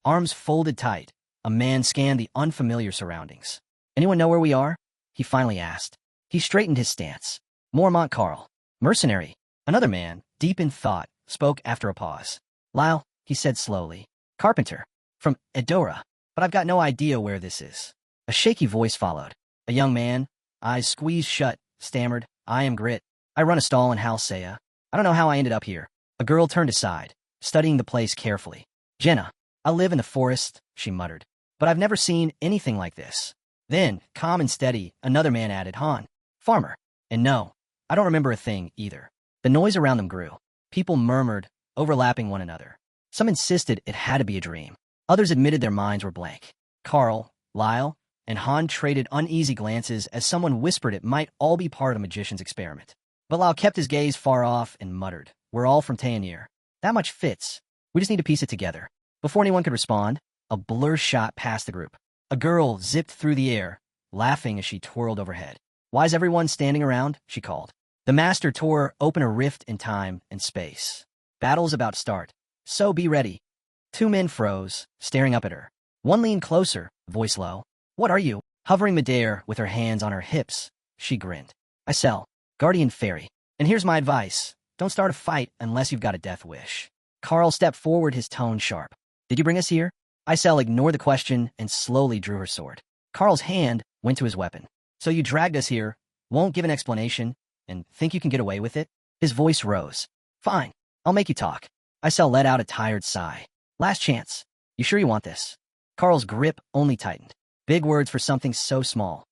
Arms folded tight, a man scanned the unfamiliar surroundings. Anyone know where we are? He finally asked. He straightened his stance. Mormont Carl. Mercenary. Another man, deep in thought, spoke after a pause. Lyle, he said slowly. Carpenter. From Edora. But I've got no idea where this is. A shaky voice followed. A young man, eyes squeezed shut, stammered, I am Grit. I run a stall in Halsea. I don't know how I ended up here. A girl turned aside, studying the place carefully. Jenna. I live in the forest, she muttered. But I've never seen anything like this. Then, calm and steady, another man added, Han. Farmer. And no, I don't remember a thing, either. The noise around them grew. People murmured, overlapping one another. Some insisted it had to be a dream. Others admitted their minds were blank. Carl, Lyle, and Han traded uneasy glances as someone whispered it might all be part of a magician's experiment. But Lyle kept his gaze far off and muttered, We're all from Tayanir. That much fits. We just need to piece it together. Before anyone could respond, a blur shot past the group. A girl zipped through the air, laughing as she twirled overhead. Why's everyone standing around? She called. The master tore open a rift in time and space. Battle's about to start, so be ready. Two men froze, staring up at her. One leaned closer, voice low. What are you? Hovering midair with her hands on her hips, she grinned. I sell. Guardian Fairy. And here's my advice. Don't start a fight unless you've got a death wish. Carl stepped forward, his tone sharp. Did you bring us here? Isel ignored the question and slowly drew her sword. Carl's hand went to his weapon. So you dragged us here, won't give an explanation, and think you can get away with it? His voice rose. Fine, I'll make you talk. Isel let out a tired sigh. Last chance. You sure you want this? Carl's grip only tightened. Big words for something so small.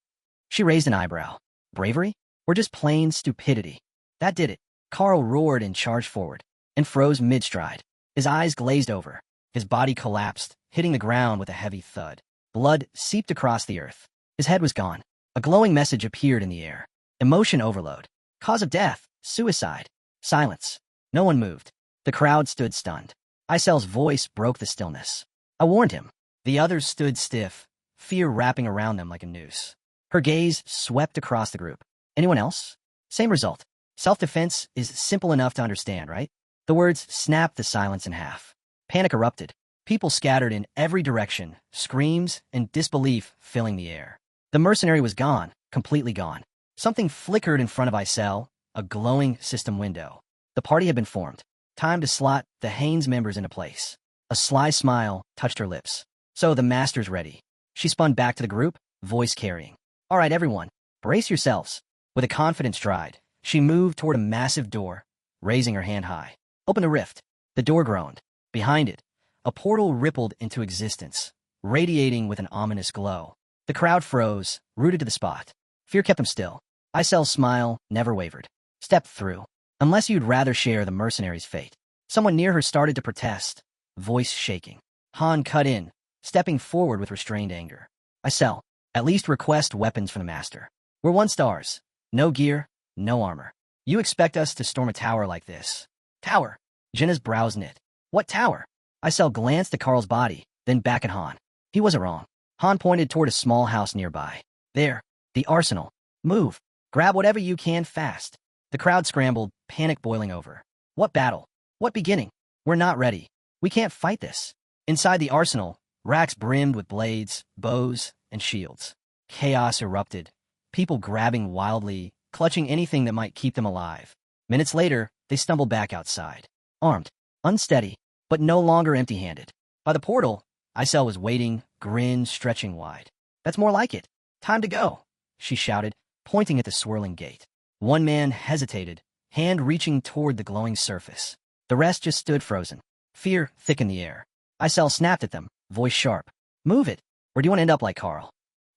She raised an eyebrow. Bravery? Or just plain stupidity? That did it. Carl roared and charged forward, and froze mid-stride. His eyes glazed over. His body collapsed, hitting the ground with a heavy thud. Blood seeped across the earth. His head was gone. A glowing message appeared in the air. Emotion overload. Cause of death. Suicide. Silence. No one moved. The crowd stood stunned. Isel's voice broke the stillness. I warned him. The others stood stiff, fear wrapping around them like a noose. Her gaze swept across the group. Anyone else? Same result. Self-defense is simple enough to understand, right? The words snapped the silence in half. Panic erupted. People scattered in every direction, screams and disbelief filling the air. The mercenary was gone, completely gone. Something flickered in front of Isel, a glowing system window. The party had been formed. Time to slot the Haynes members into place. A sly smile touched her lips. So the master's ready. She spun back to the group, voice carrying. All right, everyone, brace yourselves. With a confident stride, she moved toward a massive door, raising her hand high. Open a rift. The door groaned. Behind it, a portal rippled into existence, radiating with an ominous glow. The crowd froze, rooted to the spot. Fear kept them still. Isel's smile never wavered. Step through. Unless you'd rather share the mercenary's fate. Someone near her started to protest, voice shaking. Han cut in, stepping forward with restrained anger. Isel, at least request weapons from the master. We're 1 stars. No gear, no armor. You expect us to storm a tower like this? Tower. Jenna's brows knit. What tower? Isel glanced at Carl's body, then back at Han. He wasn't wrong. Han pointed toward a small house nearby. There, the arsenal. Move. Grab whatever you can fast. The crowd scrambled, panic boiling over. What battle? What beginning? We're not ready. We can't fight this. Inside the arsenal, racks brimmed with blades, bows, and shields. Chaos erupted. People grabbing wildly, clutching anything that might keep them alive. Minutes later, they stumbled back outside. Armed, unsteady, but no longer empty-handed. By the portal, Isel was waiting, grin stretching wide. That's more like it. Time to go, she shouted, pointing at the swirling gate. One man hesitated, hand reaching toward the glowing surface. The rest just stood frozen. Fear thickened the air. Isel snapped at them, voice sharp. Move it, or do you want to end up like Carl?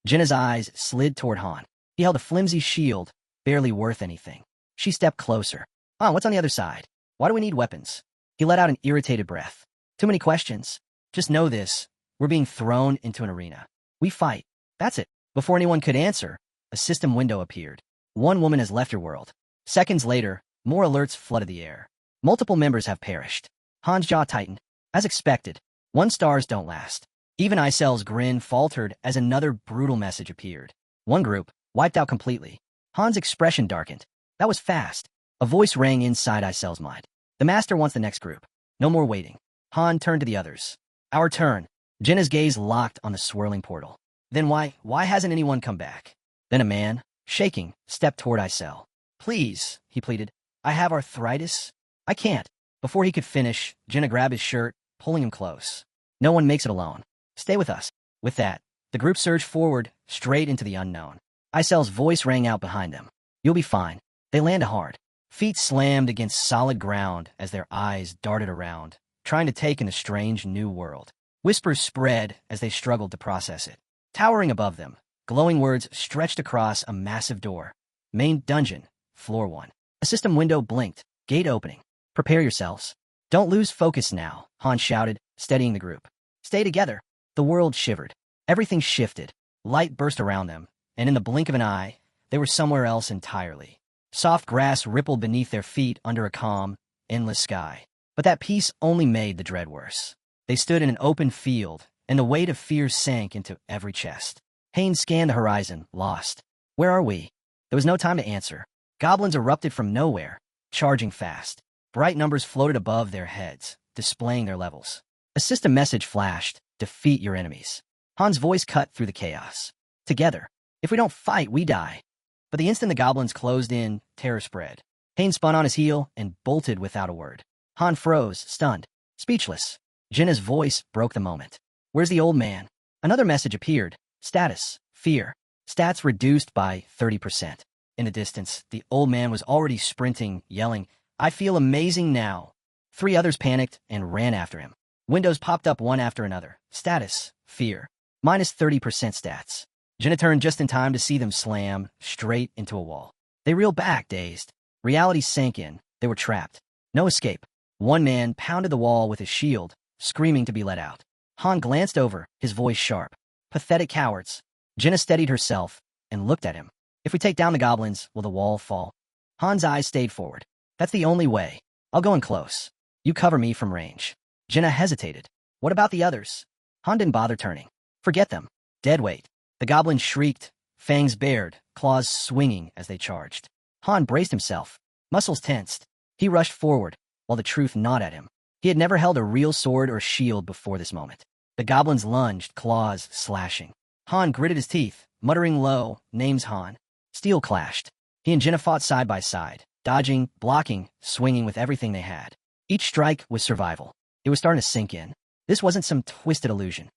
Jenna's eyes slid toward Han. He held a flimsy shield, barely worth anything. She stepped closer. What's on the other side? Why do we need weapons? He let out an irritated breath. Too many questions. Just know this. We're being thrown into an arena. We fight. That's it. Before anyone could answer, a system window appeared. One woman has left her world. Seconds later, more alerts flooded the air. Multiple members have perished. Han's jaw tightened. As expected, 1 stars don't last. Even Isel's grin faltered as another brutal message appeared. One group, wiped out completely. Han's expression darkened. That was fast. A voice rang inside Isel's mind. The master wants the next group. No more waiting. Han turned to the others. Our turn. Jenna's gaze locked on the swirling portal. Then why hasn't anyone come back? Then a man, shaking, stepped toward Isel. Please, he pleaded. I have arthritis. I can't. Before he could finish, Jenna grabbed his shirt, pulling him close. No one makes it alone. Stay with us. With that, the group surged forward, straight into the unknown. Isel's voice rang out behind them. You'll be fine. They landed hard. Feet slammed against solid ground as their eyes darted around, trying to take in the strange new world. Whispers spread as they struggled to process it. Towering above them, glowing words stretched across a massive door. Main dungeon, floor 1. A system window blinked, gate opening. Prepare yourselves. Don't lose focus now, Han shouted, steadying the group. Stay together. The world shivered. Everything shifted. Light burst around them, and in the blink of an eye, they were somewhere else entirely. Soft grass rippled beneath their feet under a calm, endless sky. But that peace only made the dread worse. They stood in an open field, and the weight of fear sank into every chest. Haynes scanned the horizon, lost. Where are we? There was no time to answer. Goblins erupted from nowhere, charging fast. Bright numbers floated above their heads, displaying their levels. A system message flashed, defeat your enemies. Han's voice cut through the chaos. Together. If we don't fight, we die. But the instant the goblins closed in, terror spread. Haynes spun on his heel and bolted without a word. Han froze, stunned, speechless. Jenna's voice broke the moment. Where's the old man? Another message appeared. Status, fear. Stats reduced by 30%. In the distance, the old man was already sprinting, yelling, I feel amazing now. 3 others panicked and ran after him. Windows popped up one after another. Status, fear. Minus 30% stats. Jenna turned just in time to see them slam straight into a wall. They reeled back, dazed. Reality sank in. They were trapped. No escape. One man pounded the wall with his shield, screaming to be let out. Han glanced over, his voice sharp. Pathetic cowards. Jenna steadied herself and looked at him. If we take down the goblins, will the wall fall? Han's eyes stayed forward. That's the only way. I'll go in close. You cover me from range. Jenna hesitated. What about the others? Han didn't bother turning. Forget them. Dead weight. The goblins shrieked, fangs bared, claws swinging as they charged. Han braced himself, muscles tensed. He rushed forward, while the truth gnawed at him. He had never held a real sword or shield before this moment. The goblins lunged, claws slashing. Han gritted his teeth, muttering low, names Han. Steel clashed. He and Jenna fought side by side, dodging, blocking, swinging with everything they had. Each strike was survival. It was starting to sink in. This wasn't some twisted illusion.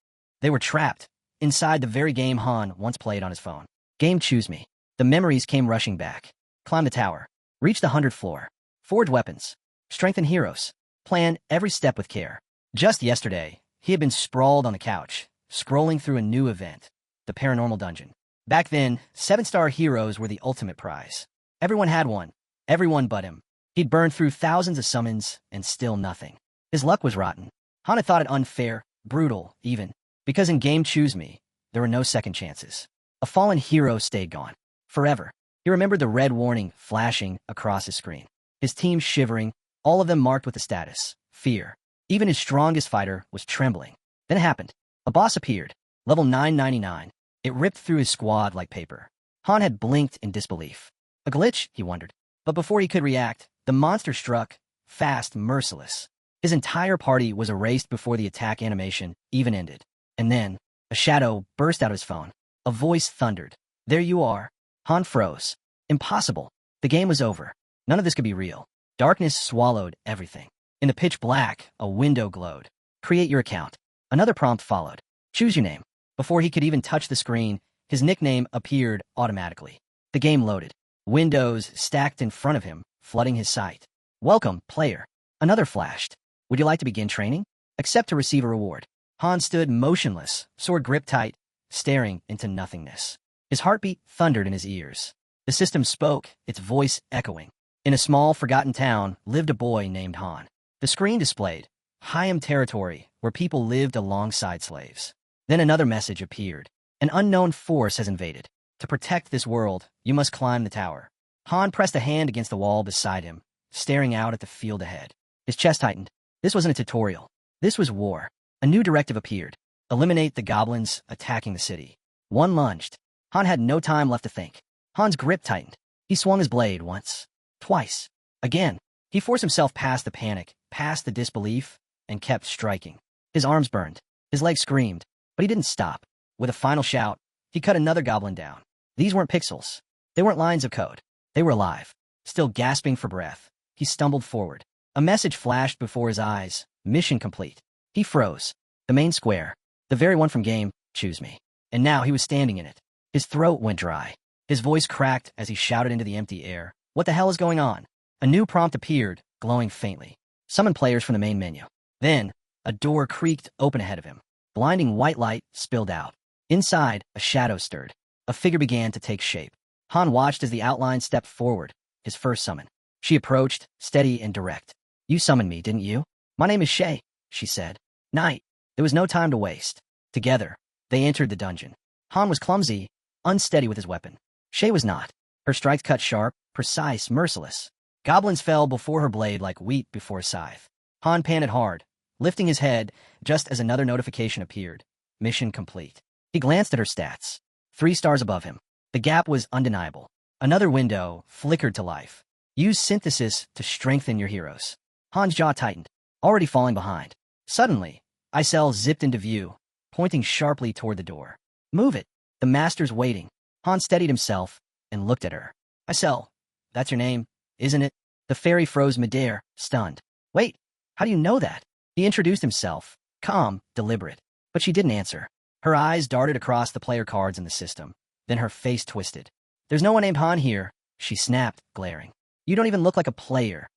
They were trapped, inside the very game Han once played on his phone. Game Choose Me. The memories came rushing back. Climb the tower. Reach the 100th floor. Forge weapons. Strengthen heroes. Plan every step with care. Just yesterday, he had been sprawled on the couch, scrolling through a new event, the Paranormal Dungeon. Back then, 7-star heroes were the ultimate prize. Everyone had one. Everyone but him. He'd burned through thousands of summons, and still nothing. His luck was rotten. Han had thought it unfair, brutal, even. Because in Game Choose Me, there were no second chances. A fallen hero stayed gone. Forever. He remembered the red warning flashing across his screen. His team shivering, all of them marked with the status, fear. Even his strongest fighter was trembling. Then it happened. A boss appeared. Level 999. It ripped through his squad like paper. Han had blinked in disbelief. A glitch, he wondered. But before he could react, the monster struck, fast, merciless. His entire party was erased before the attack animation even ended. And then, a shadow burst out of his phone. A voice thundered. There you are. Han froze. Impossible. The game was over. None of this could be real. Darkness swallowed everything. In the pitch black, a window glowed. Create your account. Another prompt followed. Choose your name. Before he could even touch the screen, his nickname appeared automatically. The game loaded. Windows stacked in front of him, flooding his sight. Welcome, player. Another flashed. Would you like to begin training? Accept to receive a reward. Han stood motionless, sword gripped tight, staring into nothingness. His heartbeat thundered in his ears. The system spoke, its voice echoing. In a small, forgotten town lived a boy named Han. The screen displayed Higham territory, where people lived alongside slaves. Then another message appeared. An unknown force has invaded. To protect this world, you must climb the tower. Han pressed a hand against the wall beside him, staring out at the field ahead. His chest tightened. This wasn't a tutorial. This was war. A new directive appeared. Eliminate the goblins attacking the city. One lunged. Han had no time left to think. Han's grip tightened. He swung his blade once. Twice. Again. He forced himself past the panic, past the disbelief, and kept striking. His arms burned. His legs screamed, but he didn't stop. With a final shout, he cut another goblin down. These weren't pixels. They weren't lines of code. They were alive. Still gasping for breath, he stumbled forward. A message flashed before his eyes. Mission complete. He froze. The main square. The very one from game, choose me. And now he was standing in it. His throat went dry. His voice cracked as he shouted into the empty air. What the hell is going on? A new prompt appeared, glowing faintly. Summon players from the main menu. Then, a door creaked open ahead of him. Blinding white light spilled out. Inside, a shadow stirred. A figure began to take shape. Han watched as the outline stepped forward, his first summon. She approached, steady and direct. You summoned me, didn't you? My name is Shay, she said. Knight. There was no time to waste. Together, they entered the dungeon. Han was clumsy, unsteady with his weapon. Shay was not. Her strikes cut sharp, precise, merciless. Goblins fell before her blade like wheat before a scythe. Han panted hard, lifting his head just as another notification appeared. Mission complete. He glanced at her stats. 3 stars above him. The gap was undeniable. Another window flickered to life. Use synthesis to strengthen your heroes. Han's jaw tightened, already falling behind. Suddenly, Isel zipped into view, pointing sharply toward the door. Move it. The master's waiting. Han steadied himself and looked at her. Isel, that's your name, isn't it? The fairy froze midair, stunned. Wait, how do you know that? He introduced himself, calm, deliberate. But she didn't answer. Her eyes darted across the player cards in the system. Then her face twisted. There's no one named Han here, she snapped, glaring. You don't even look like a player.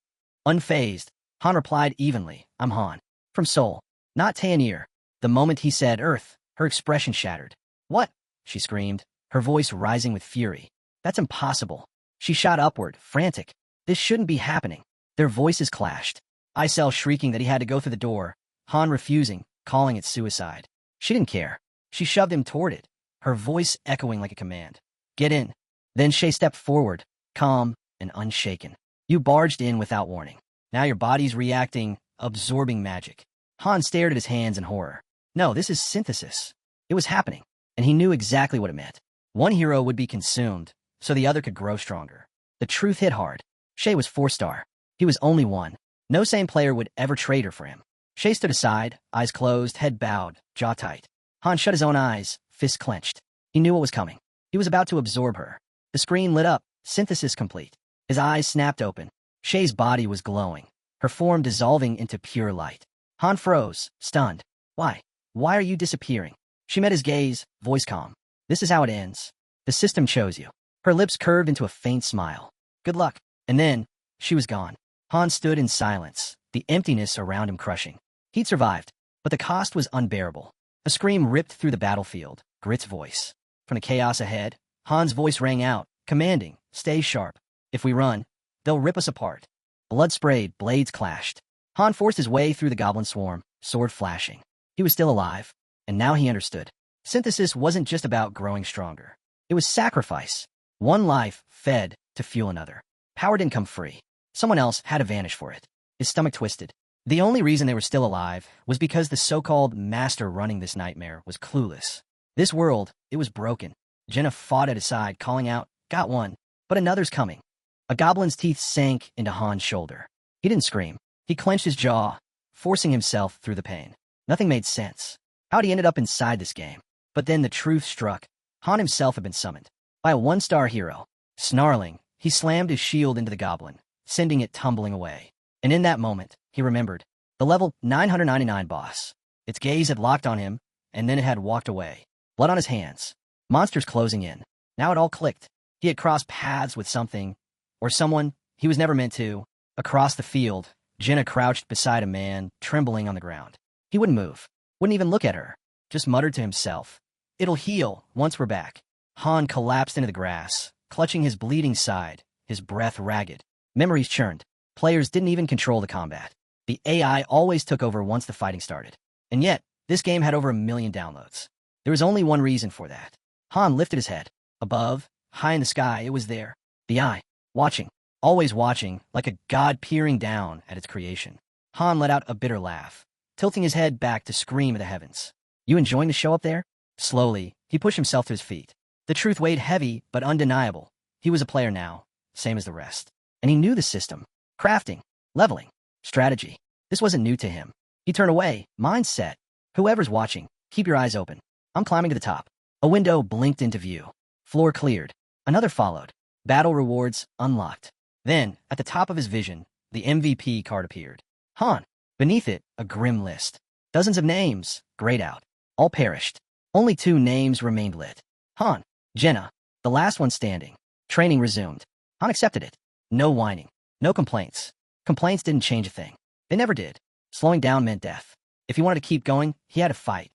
Unfazed, Han replied evenly, I'm Han. From Seoul. Not Tayanir. The moment he said Earth, her expression shattered. What? She screamed, her voice rising with fury. That's impossible. She shot upward, frantic. This shouldn't be happening. Their voices clashed. Isel shrieking that he had to go through the door, Han refusing, calling it suicide. She didn't care. She shoved him toward it, her voice echoing like a command. Get in. Then Shay stepped forward, calm and unshaken. You barged in without warning. Now your body's reacting, absorbing magic. Han stared at his hands in horror. No, this is synthesis. It was happening, and he knew exactly what it meant. One hero would be consumed, so the other could grow stronger. The truth hit hard. Shay was 4-star. He was only one. No sane player would ever trade her for him. Shay stood aside, eyes closed, head bowed, jaw tight. Han shut his own eyes, fists clenched. He knew what was coming. He was about to absorb her. The screen lit up, synthesis complete. His eyes snapped open. Shay's body was glowing, her form dissolving into pure light. Han froze, stunned. Why? Why are you disappearing? She met his gaze, voice calm. This is how it ends. The system chose you. Her lips curved into a faint smile. Good luck. And then, she was gone. Han stood in silence, the emptiness around him crushing. He'd survived, but the cost was unbearable. A scream ripped through the battlefield, Grit's voice. From the chaos ahead, Han's voice rang out, commanding, stay sharp. If we run, they'll rip us apart. Blood sprayed, blades clashed. Han forced his way through the goblin swarm, sword flashing. He was still alive, and now he understood. Synthesis wasn't just about growing stronger. It was sacrifice. One life fed to fuel another. Power didn't come free. Someone else had to vanish for it. His stomach twisted. The only reason they were still alive was because the so-called master running this nightmare was clueless. This world, it was broken. Jenna fought at his side, calling out, got one, but another's coming. A goblin's teeth sank into Han's shoulder. He didn't scream. He clenched his jaw, forcing himself through the pain. Nothing made sense. How'd he ended up inside this game? But then the truth struck. Han himself had been summoned by a 1-star hero. Snarling, he slammed his shield into the goblin, sending it tumbling away. And in that moment, he remembered the level 999 boss. Its gaze had locked on him, and then it had walked away. Blood on his hands. Monsters closing in. Now it all clicked. He had crossed paths with something, or someone he was never meant to. Across the field, Jenna crouched beside a man, trembling on the ground. He wouldn't move, wouldn't even look at her, just muttered to himself. It'll heal once we're back. Han collapsed into the grass, clutching his bleeding side, his breath ragged. Memories churned. Players didn't even control the combat. The AI always took over once the fighting started. And yet, this game had over 1 million downloads. There was only one reason for that. Han lifted his head. Above, high in the sky, it was there. The eye. Watching. Always watching, like a god peering down at its creation. Han let out a bitter laugh, tilting his head back to scream at the heavens. You enjoying the show up there? Slowly, he pushed himself to his feet. The truth weighed heavy, but undeniable. He was a player now, same as the rest. And he knew the system. Crafting, leveling, strategy. This wasn't new to him. He turned away, mind set. Whoever's watching, keep your eyes open. I'm climbing to the top. A window blinked into view. Floor cleared. Another followed. Battle rewards unlocked. Then, at the top of his vision, the MVP card appeared. Han. Beneath it, a grim list. Dozens of names, grayed out. All perished. Only 2 names remained lit. Han. Jenna. The last one standing. Training resumed. Han accepted it. No whining. No complaints. Complaints didn't change a thing. They never did. Slowing down meant death. If he wanted to keep going, he had to fight.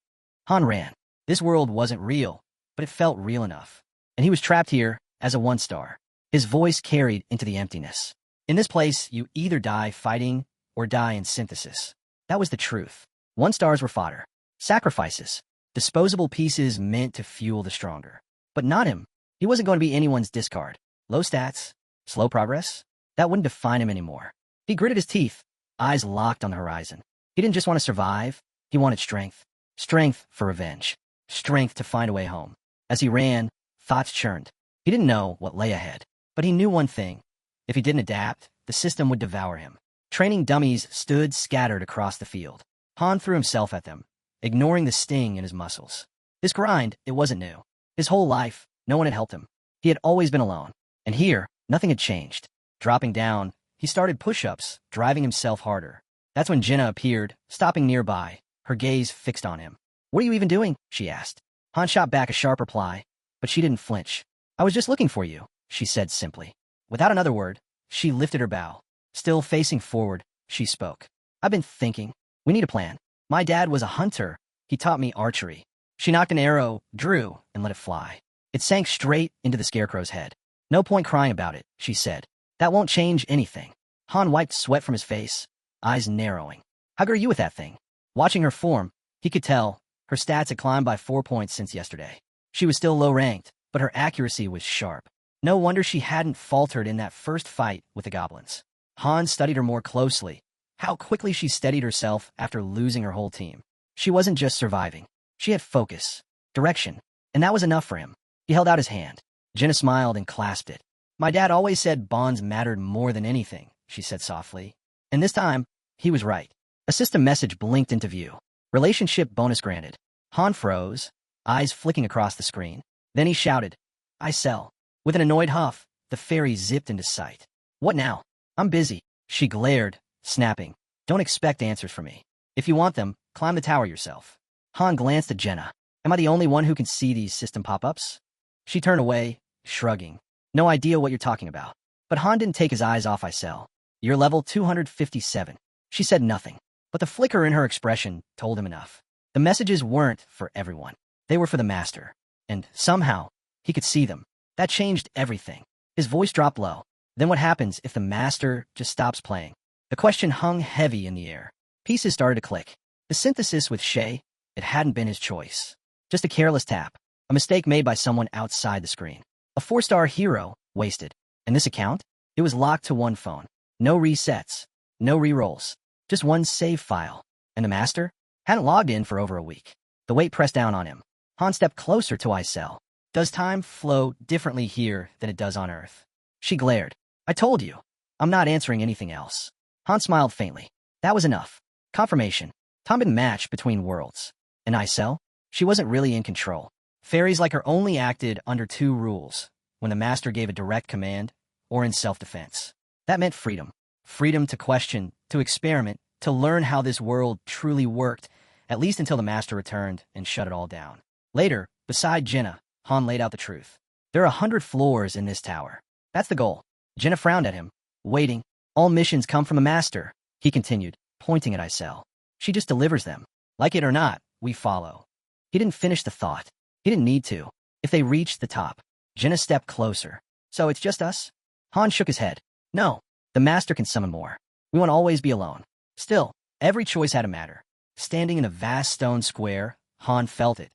Han ran. This world wasn't real, but it felt real enough. And he was trapped here as a 1-star. His voice carried into the emptiness. In this place, you either die fighting or die in synthesis. That was the truth. 1-stars were fodder. Sacrifices. Disposable pieces meant to fuel the stronger. But not him. He wasn't going to be anyone's discard. Low stats. Slow progress. That wouldn't define him anymore. He gritted his teeth, eyes locked on the horizon. He didn't just want to survive. He wanted strength. Strength for revenge. Strength to find a way home. As he ran, thoughts churned. He didn't know what lay ahead. But he knew one thing. If he didn't adapt, the system would devour him. Training dummies stood scattered across the field. Han threw himself at them, ignoring the sting in his muscles. This grind, it wasn't new. His whole life, no one had helped him. He had always been alone. And here, nothing had changed. Dropping down, he started push-ups, driving himself harder. That's when Jenna appeared, stopping nearby, her gaze fixed on him. "What are you even doing?" she asked. Han shot back a sharp reply, but she didn't flinch. "I was just looking for you," she said simply. Without another word, she lifted her bow. Still facing forward, she spoke. "I've been thinking. We need a plan. My dad was a hunter. He taught me archery." She knocked an arrow, drew, and let it fly. It sank straight into the scarecrow's head. "No point crying about it," she said. "That won't change anything." Han wiped sweat from his face, eyes narrowing. "How good are you with that thing?" Watching her form, he could tell her stats had climbed by 4 points since yesterday. She was still low-ranked, but her accuracy was sharp. No wonder she hadn't faltered in that first fight with the goblins. Han studied her more closely. How quickly she steadied herself after losing her whole team. She wasn't just surviving. She had focus, direction, and that was enough for him. He held out his hand. Jenna smiled and clasped it. "My dad always said bonds mattered more than anything," she said softly. And this time, he was right. A system message blinked into view. Relationship bonus granted. Han froze, eyes flicking across the screen. Then he shouted, "I sell." With an annoyed huff, the fairy zipped into sight. "What now?" "I'm busy." She glared, snapping. "Don't expect answers from me. If you want them, climb the tower yourself." Han glanced at Jenna. "Am I the only one who can see these system pop-ups?" She turned away, shrugging. "No idea what you're talking about." But Han didn't take his eyes off I sell. "You're level 257. She said nothing, but the flicker in her expression told him enough. The messages weren't for everyone. They were for the master. And somehow, he could see them. That changed everything. His voice dropped low. Then what happens if the master just stops playing? The question hung heavy in the air. Pieces started to click. The synthesis with Shay, it hadn't been his choice. Just a careless tap. A mistake made by someone outside the screen. A 4-star hero, wasted. And this account? It was locked to one phone. No resets. No rerolls. Just one save file. And the master? Hadn't logged in for over a week. The weight pressed down on him. Han stepped closer to Isel. "Does time flow differently here than it does on Earth?" She glared. "I told you. I'm not answering anything else." Han smiled faintly. That was enough. Confirmation. Time didn't match between worlds. And Isel? She wasn't really in control. Fairies like her only acted under 2 rules, when the master gave a direct command, or in self-defense. That meant freedom. Freedom to question, to experiment, to learn how this world truly worked, at least until the master returned and shut it all down. Later, beside Jenna, Han laid out the truth. "There are 100 floors in this tower. That's the goal." Jenna frowned at him, waiting. "All missions come from a master," he continued, pointing at Isel. "She just delivers them. Like it or not, we follow." He didn't finish the thought. He didn't need to. If they reached the top, Jenna stepped closer. "So it's just us?" Han shook his head. "No, the master can summon more. We won't always be alone." Still, every choice had a matter. Standing in a vast stone square, Han felt it.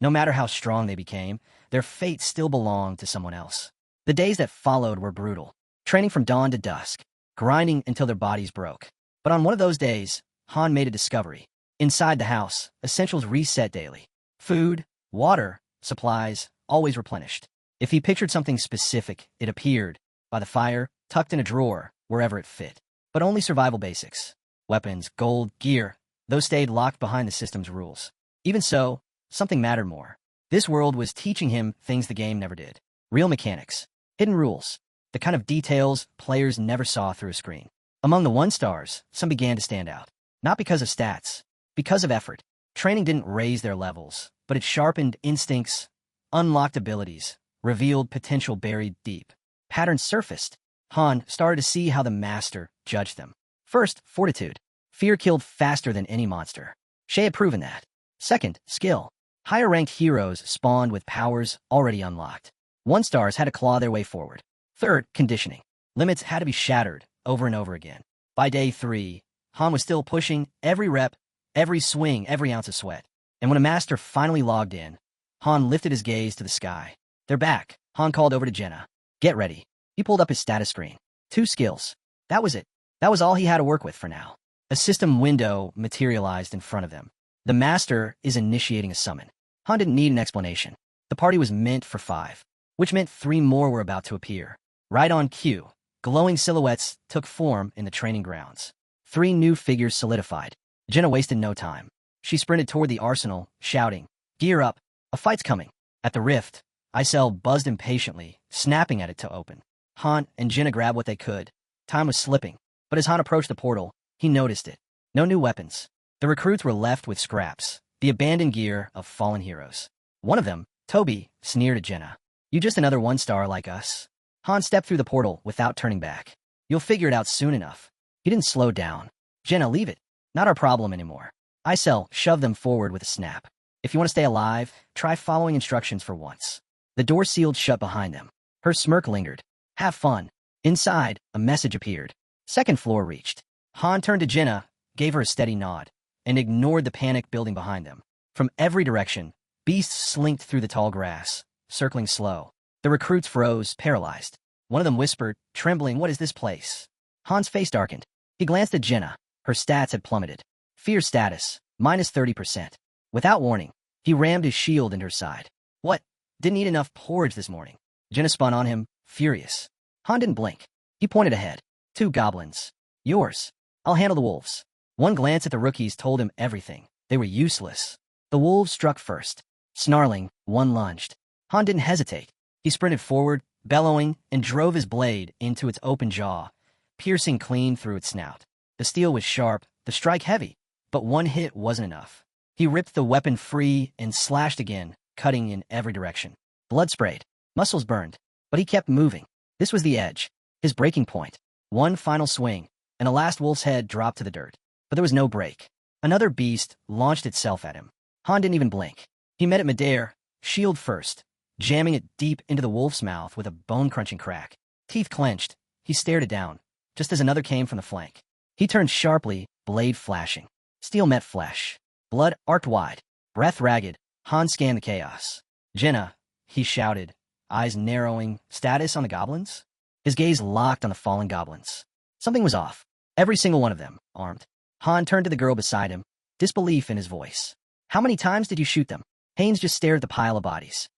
No matter how strong they became, their fate still belonged to someone else. The days that followed were brutal, training from dawn to dusk, grinding until their bodies broke. But on one of those days, Han made a discovery. Inside the house, essentials reset daily. Food, water, supplies, always replenished. If he pictured something specific, it appeared, by the fire, tucked in a drawer, wherever it fit. But only survival basics. Weapons, gold, gear, Those stayed locked behind the system's rules. Even so, something mattered more. This world was teaching him things the game never did. Real mechanics. Hidden rules. The kind of details players never saw through a screen. Among the 1-stars, some began to stand out. Not because of stats, because of effort. Training didn't raise their levels, but it sharpened instincts, unlocked abilities, revealed potential buried deep. Patterns surfaced. Han started to see how the master judged them. First, fortitude. Fear killed faster than any monster. Shay had proven that. Second, skill. Higher-ranked heroes spawned with powers already unlocked. 1-stars had to claw their way forward. Third, conditioning. Limits had to be shattered over and over again. By day 3, Han was still pushing every rep, every swing, every ounce of sweat. And when a master finally logged in, Han lifted his gaze to the sky. They're back. Han called over to Jenna. Get ready. He pulled up his status screen. 2 skills. That was it. That was all he had to work with for now. A system window materialized in front of them. The master is initiating a summon. Han didn't need an explanation. The party was meant for 5, which meant 3 more were about to appear. Right on cue, glowing silhouettes took form in the training grounds. 3 new figures solidified. Jenna wasted no time. She sprinted toward the arsenal, shouting, "Gear up! A fight's coming!" At the rift, Isel buzzed impatiently, snapping at it to open. Han and Jenna grabbed what they could. Time was slipping, but as Han approached the portal, he noticed it. No new weapons. The recruits were left with scraps, the abandoned gear of fallen heroes. One of them, Toby, sneered at Jenna. "You just another 1-star like us." Han stepped through the portal without turning back. "You'll figure it out soon enough." He didn't slow down. "Jenna, leave it. Not our problem anymore." Isel shoved them forward with a snap. "If you want to stay alive, try following instructions for once." The door sealed shut behind them. Her smirk lingered. "Have fun." Inside, a message appeared. Second floor reached. Han turned to Jenna, gave her a steady nod, and ignored the panic building behind them. From every direction, beasts slinked through the tall grass, circling slow. The recruits froze, paralyzed. One of them whispered, trembling, "What is this place?" Han's face darkened. He glanced at Jenna. Her stats had plummeted. Fear status, minus 30%. Without warning, he rammed his shield into her side. "What? Didn't eat enough porridge this morning." Jenna spun on him, furious. Han didn't blink. He pointed ahead. 2 goblins. "Yours. I'll handle the wolves." One glance at the rookies told him everything. They were useless. The wolves struck first. Snarling, one lunged. Han didn't hesitate. He sprinted forward, bellowing, and drove his blade into its open jaw, piercing clean through its snout. The steel was sharp, the strike heavy, but one hit wasn't enough. He ripped the weapon free and slashed again, cutting in every direction. Blood sprayed. Muscles burned. But he kept moving. This was the edge. His breaking point. One final swing, and a last wolf's head dropped to the dirt. But there was no break. Another beast launched itself at him. Han didn't even blink. He met it midair, shield first, jamming it deep into the wolf's mouth with a bone-crunching crack. Teeth clenched. He stared it down, just as another came from the flank. He turned sharply, blade flashing. Steel met flesh. Blood arced wide. Breath ragged. Han scanned the chaos. "Jenna," he shouted, eyes narrowing. "Status on the goblins?" His gaze locked on the fallen goblins. Something was off. Every single one of them, armed. Han turned to the girl beside him, disbelief in his voice. "How many times did you shoot them?" Haynes just stared at the pile of bodies.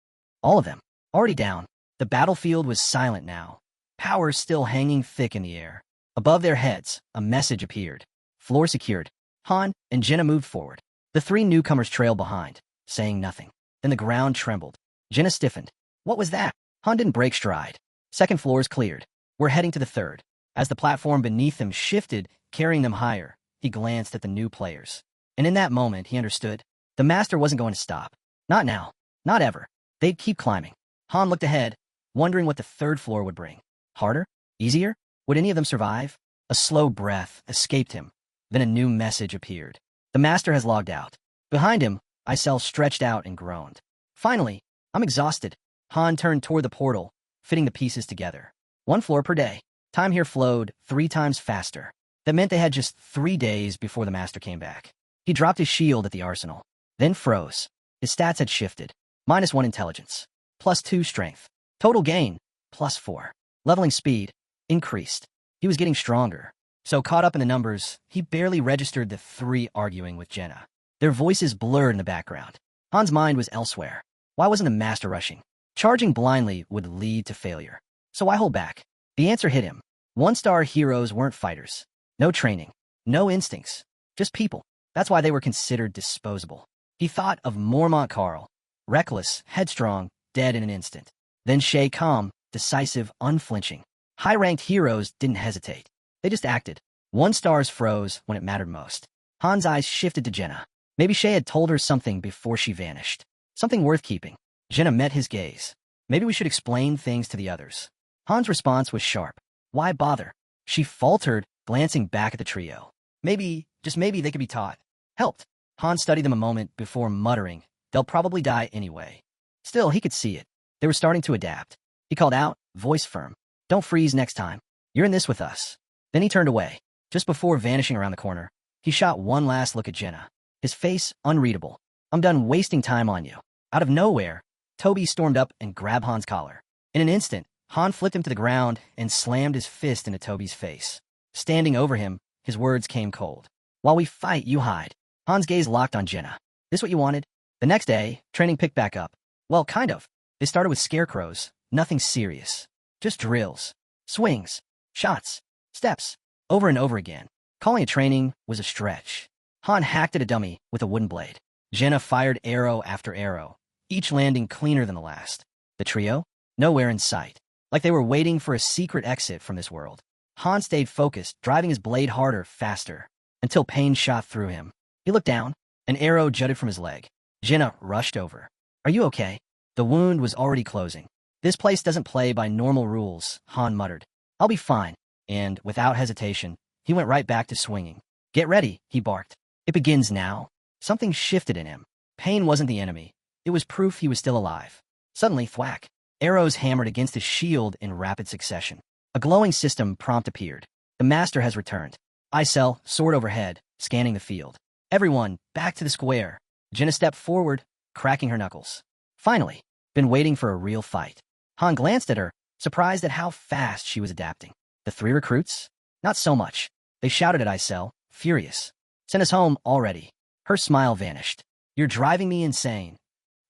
All of them. Already down. The battlefield was silent now. Power still hanging thick in the air. Above their heads, a message appeared. Floor secured. Han and Jenna moved forward. The 3 newcomers trailed behind, saying nothing. Then the ground trembled. Jenna stiffened. What was that? Han didn't break stride. Second floor is cleared. We're heading to the third. As the platform beneath them shifted, carrying them higher, he glanced at the new players. And in that moment, he understood. The master wasn't going to stop. Not now. Not ever. They'd keep climbing. Han looked ahead, wondering what the third floor would bring. Harder? Easier? Would any of them survive? A slow breath escaped him. Then a new message appeared. The master has logged out. Behind him, Isel stretched out and groaned. Finally, I'm exhausted. Han turned toward the portal, fitting the pieces together. 1 floor per day. Time here flowed 3 times faster. That meant they had just 3 days before the master came back. He dropped his shield at the arsenal, then froze. His stats had shifted. -1 intelligence, +2 strength. Total gain, +4. Leveling speed, increased. He was getting stronger. So caught up in the numbers, he barely registered the 3 arguing with Jenna. Their voices blurred in the background. Han's mind was elsewhere. Why wasn't the master rushing? Charging blindly would lead to failure. So why hold back? The answer hit him. 1-star heroes weren't fighters. No training. No instincts. Just people. That's why they were considered disposable. He thought of Mormont Carl, reckless, headstrong, dead in an instant. Then Shay, calm, decisive, unflinching. High-ranked heroes didn't hesitate. They just acted. 1 stars froze when it mattered most. Han's eyes shifted to Jenna. Maybe Shay had told her something before she vanished. Something worth keeping. Jenna met his gaze. Maybe we should explain things to the others. Han's response was sharp. Why bother? She faltered, glancing back at the trio. Maybe, just maybe, they could be taught. Helped. Han studied them a moment before muttering, they'll probably die anyway. Still, he could see it. They were starting to adapt. He called out, voice firm. Don't freeze next time. You're in this with us. Then he turned away. Just before vanishing around the corner, he shot one last look at Jenna. His face unreadable. I'm done wasting time on you. Out of nowhere, Toby stormed up and grabbed Han's collar. In an instant, Han flipped him to the ground and slammed his fist into Toby's face. Standing over him, his words came cold. While we fight, you hide. Han's gaze locked on Jenna. This what you wanted? The next day, training picked back up. Well, kind of. They started with scarecrows, nothing serious. Just drills, swings, shots, steps, over and over again. Calling it training was a stretch. Han hacked at a dummy with a wooden blade. Jenna fired arrow after arrow, each landing cleaner than the last. The trio? Nowhere in sight. Like they were waiting for a secret exit from this world. Han stayed focused, driving his blade harder, faster, until pain shot through him. He looked down. An arrow jutted from his leg. Jenna rushed over. Are you okay? The wound was already closing. This place doesn't play by normal rules, Han muttered. I'll be fine. And, without hesitation, he went right back to swinging. Get ready, he barked. It begins now. Something shifted in him. Pain wasn't the enemy. It was proof he was still alive. Suddenly, thwack. Arrows hammered against his shield in rapid succession. A glowing system prompt appeared. The master has returned. Isel, sword overhead, scanning the field. Everyone, back to the square. Jenna stepped forward, cracking her knuckles. Finally, been waiting for a real fight. Han glanced at her, surprised at how fast she was adapting. The 3 recruits? Not so much. They shouted at Isel, furious. Send us home already. Her smile vanished. You're driving me insane.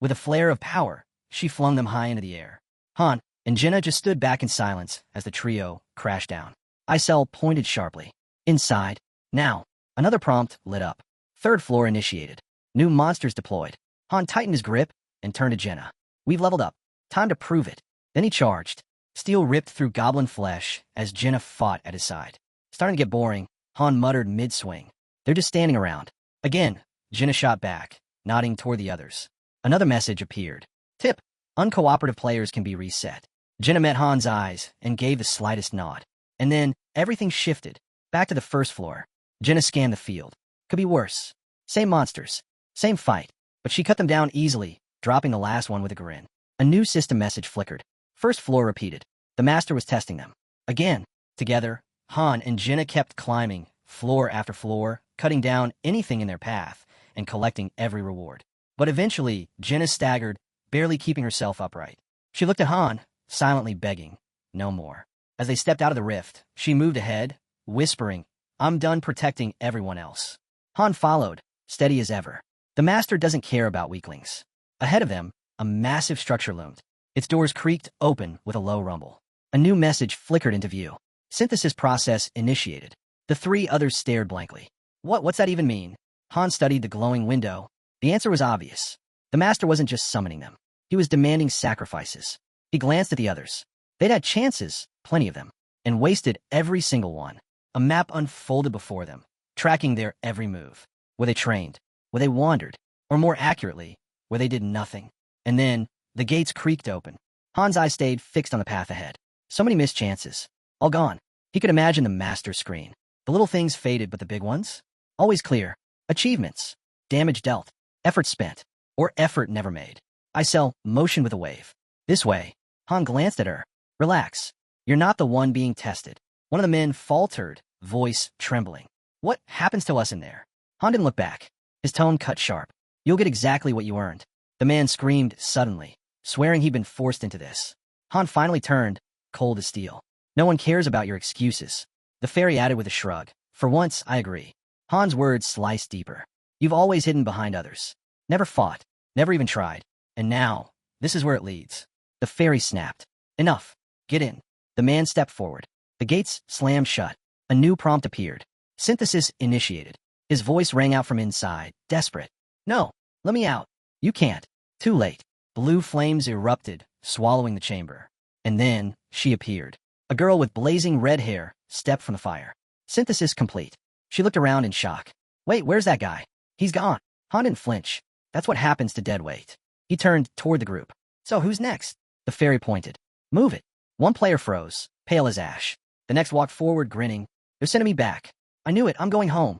With a flare of power, she flung them high into the air. Han and Jenna just stood back in silence as the trio crashed down. Isel pointed sharply. Inside. Now. Another prompt lit up. 3rd floor initiated. New monsters deployed. Han tightened his grip and turned to Jenna. We've leveled up. Time to prove it. Then he charged. Steel ripped through goblin flesh as Jenna fought at his side. Starting to get boring, Han muttered mid-swing. They're just standing around. Again, Jenna shot back, nodding toward the others. Another message appeared. Tip. Uncooperative players can be reset. Jenna met Han's eyes and gave the slightest nod. And then, everything shifted. Back to the 1st floor. Jenna scanned the field. Could be worse. Same monsters. Same fight. But she cut them down easily, dropping the last one with a grin. A new system message flickered. 1st floor repeated. The master was testing them. Again. Together, Han and Jenna kept climbing, floor after floor, cutting down anything in their path, and collecting every reward. But eventually, Jenna staggered, barely keeping herself upright. She looked at Han, silently begging, no more. As they stepped out of the rift, she moved ahead, whispering, I'm done protecting everyone else. Han followed, steady as ever. The master doesn't care about weaklings. Ahead of them, a massive structure loomed. Its doors creaked open with a low rumble. A new message flickered into view. Synthesis process initiated. The 3 others stared blankly. What's that even mean? Han studied the glowing window. The answer was obvious. The master wasn't just summoning them. He was demanding sacrifices. He glanced at the others. They'd had chances, plenty of them, and wasted every single one. A map unfolded before them, tracking their every move. Where they trained, where they wandered, or more accurately, where they did nothing. And then, the gates creaked open. Han's eyes stayed fixed on the path ahead. So many missed chances. All gone. He could imagine the master screen. The little things faded, but the big ones? Always clear. Achievements. Damage dealt. Effort spent. Or effort never made. Isel motioned with a wave. This way. Han glanced at her. Relax. You're not the one being tested. One of the men faltered, voice trembling. What happens to us in there? Han didn't look back. His tone cut sharp. You'll get exactly what you earned. The man screamed suddenly, swearing he'd been forced into this. Han finally turned, cold as steel. No one cares about your excuses. The fairy added with a shrug. For once, I agree. Han's words sliced deeper. You've always hidden behind others. Never fought. Never even tried. And now, this is where it leads. The fairy snapped. Enough. Get in. The man stepped forward. The gates slammed shut. A new prompt appeared. Synthesis initiated. His voice rang out from inside, desperate. No, let me out. You can't. Too late. Blue flames erupted, swallowing the chamber. And then, she appeared. A girl with blazing red hair stepped from the fire. Synthesis complete. She looked around in shock. Wait, where's that guy? He's gone. Han didn't flinch. That's what happens to deadweight. He turned toward the group. So who's next? The fairy pointed. Move it. One player froze, pale as ash. The next walked forward, grinning. They're sending me back. I knew it. I'm going home.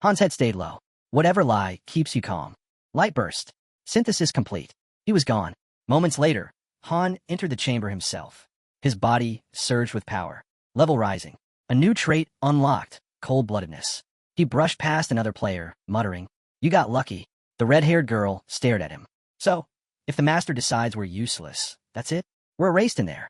Han's head stayed low. Whatever lie keeps you calm. Light burst. Synthesis complete. He was gone. Moments later, Han entered the chamber himself. His body surged with power. Level rising. A new trait unlocked, cold-bloodedness. He brushed past another player, muttering, You got lucky. The red-haired girl stared at him. So, if the master decides we're useless, that's it? We're erased in there.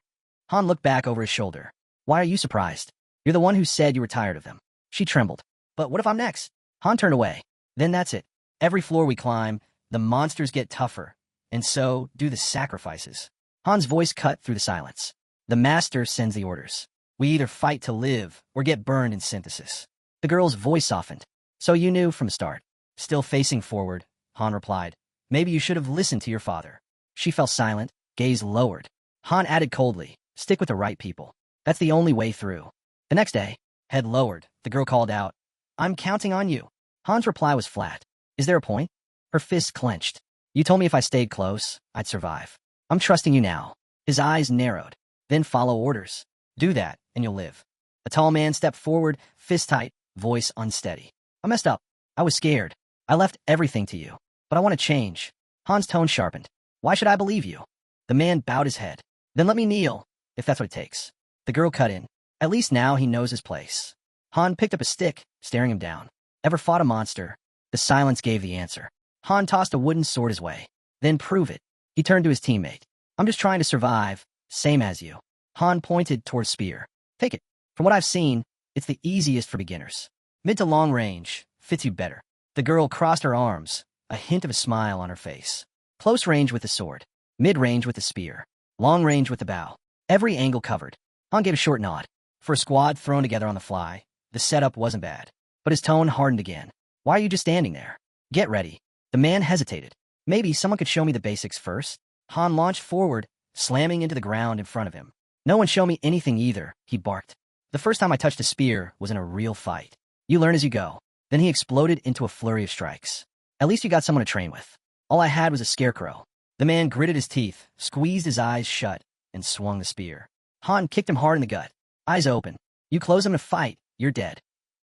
Han looked back over his shoulder. Why are you surprised? You're the one who said you were tired of them. She trembled. But what if I'm next? Han turned away. Then that's it. Every floor we climb, the monsters get tougher, and so do the sacrifices. Han's voice cut through the silence. The master sends the orders. We either fight to live or get burned in synthesis. The girl's voice softened. So you knew from the start. Still facing forward, Han replied, Maybe you should have listened to your father. She fell silent, gaze lowered. Han added coldly, Stick with the right people. That's the only way through. The next day, head lowered, the girl called out, I'm counting on you. Han's reply was flat. Is there a point? Her fists clenched. You told me if I stayed close, I'd survive. I'm trusting you now. His eyes narrowed. Then follow orders. Do that, and you'll live. A tall man stepped forward, fist tight, voice unsteady. I messed up. I was scared. I left everything to you. But I want to change. Han's tone sharpened. Why should I believe you? The man bowed his head. Then let me kneel, if that's what it takes. The girl cut in. At least now he knows his place. Han picked up a stick, staring him down. Ever fought a monster? The silence gave the answer. Han tossed a wooden sword his way. Then prove it. He turned to his teammate. I'm just trying to survive, same as you. Han pointed towards spear. Take it. From what I've seen, it's the easiest for beginners. Mid to long range, fits you better. The girl crossed her arms, a hint of a smile on her face. Close range with the sword. Mid-range with the spear. Long range with the bow. Every angle covered. Han gave a short nod. For a squad thrown together on the fly, the setup wasn't bad. But his tone hardened again. Why are you just standing there? Get ready. The man hesitated. Maybe someone could show me the basics first. Han launched forward, slamming into the ground in front of him. No one show me anything either, he barked. The first time I touched a spear was in a real fight. You learn as you go. Then he exploded into a flurry of strikes. At least you got someone to train with. All I had was a scarecrow. The man gritted his teeth, squeezed his eyes shut, and swung the spear. Han kicked him hard in the gut. Eyes open. You close him to fight, you're dead.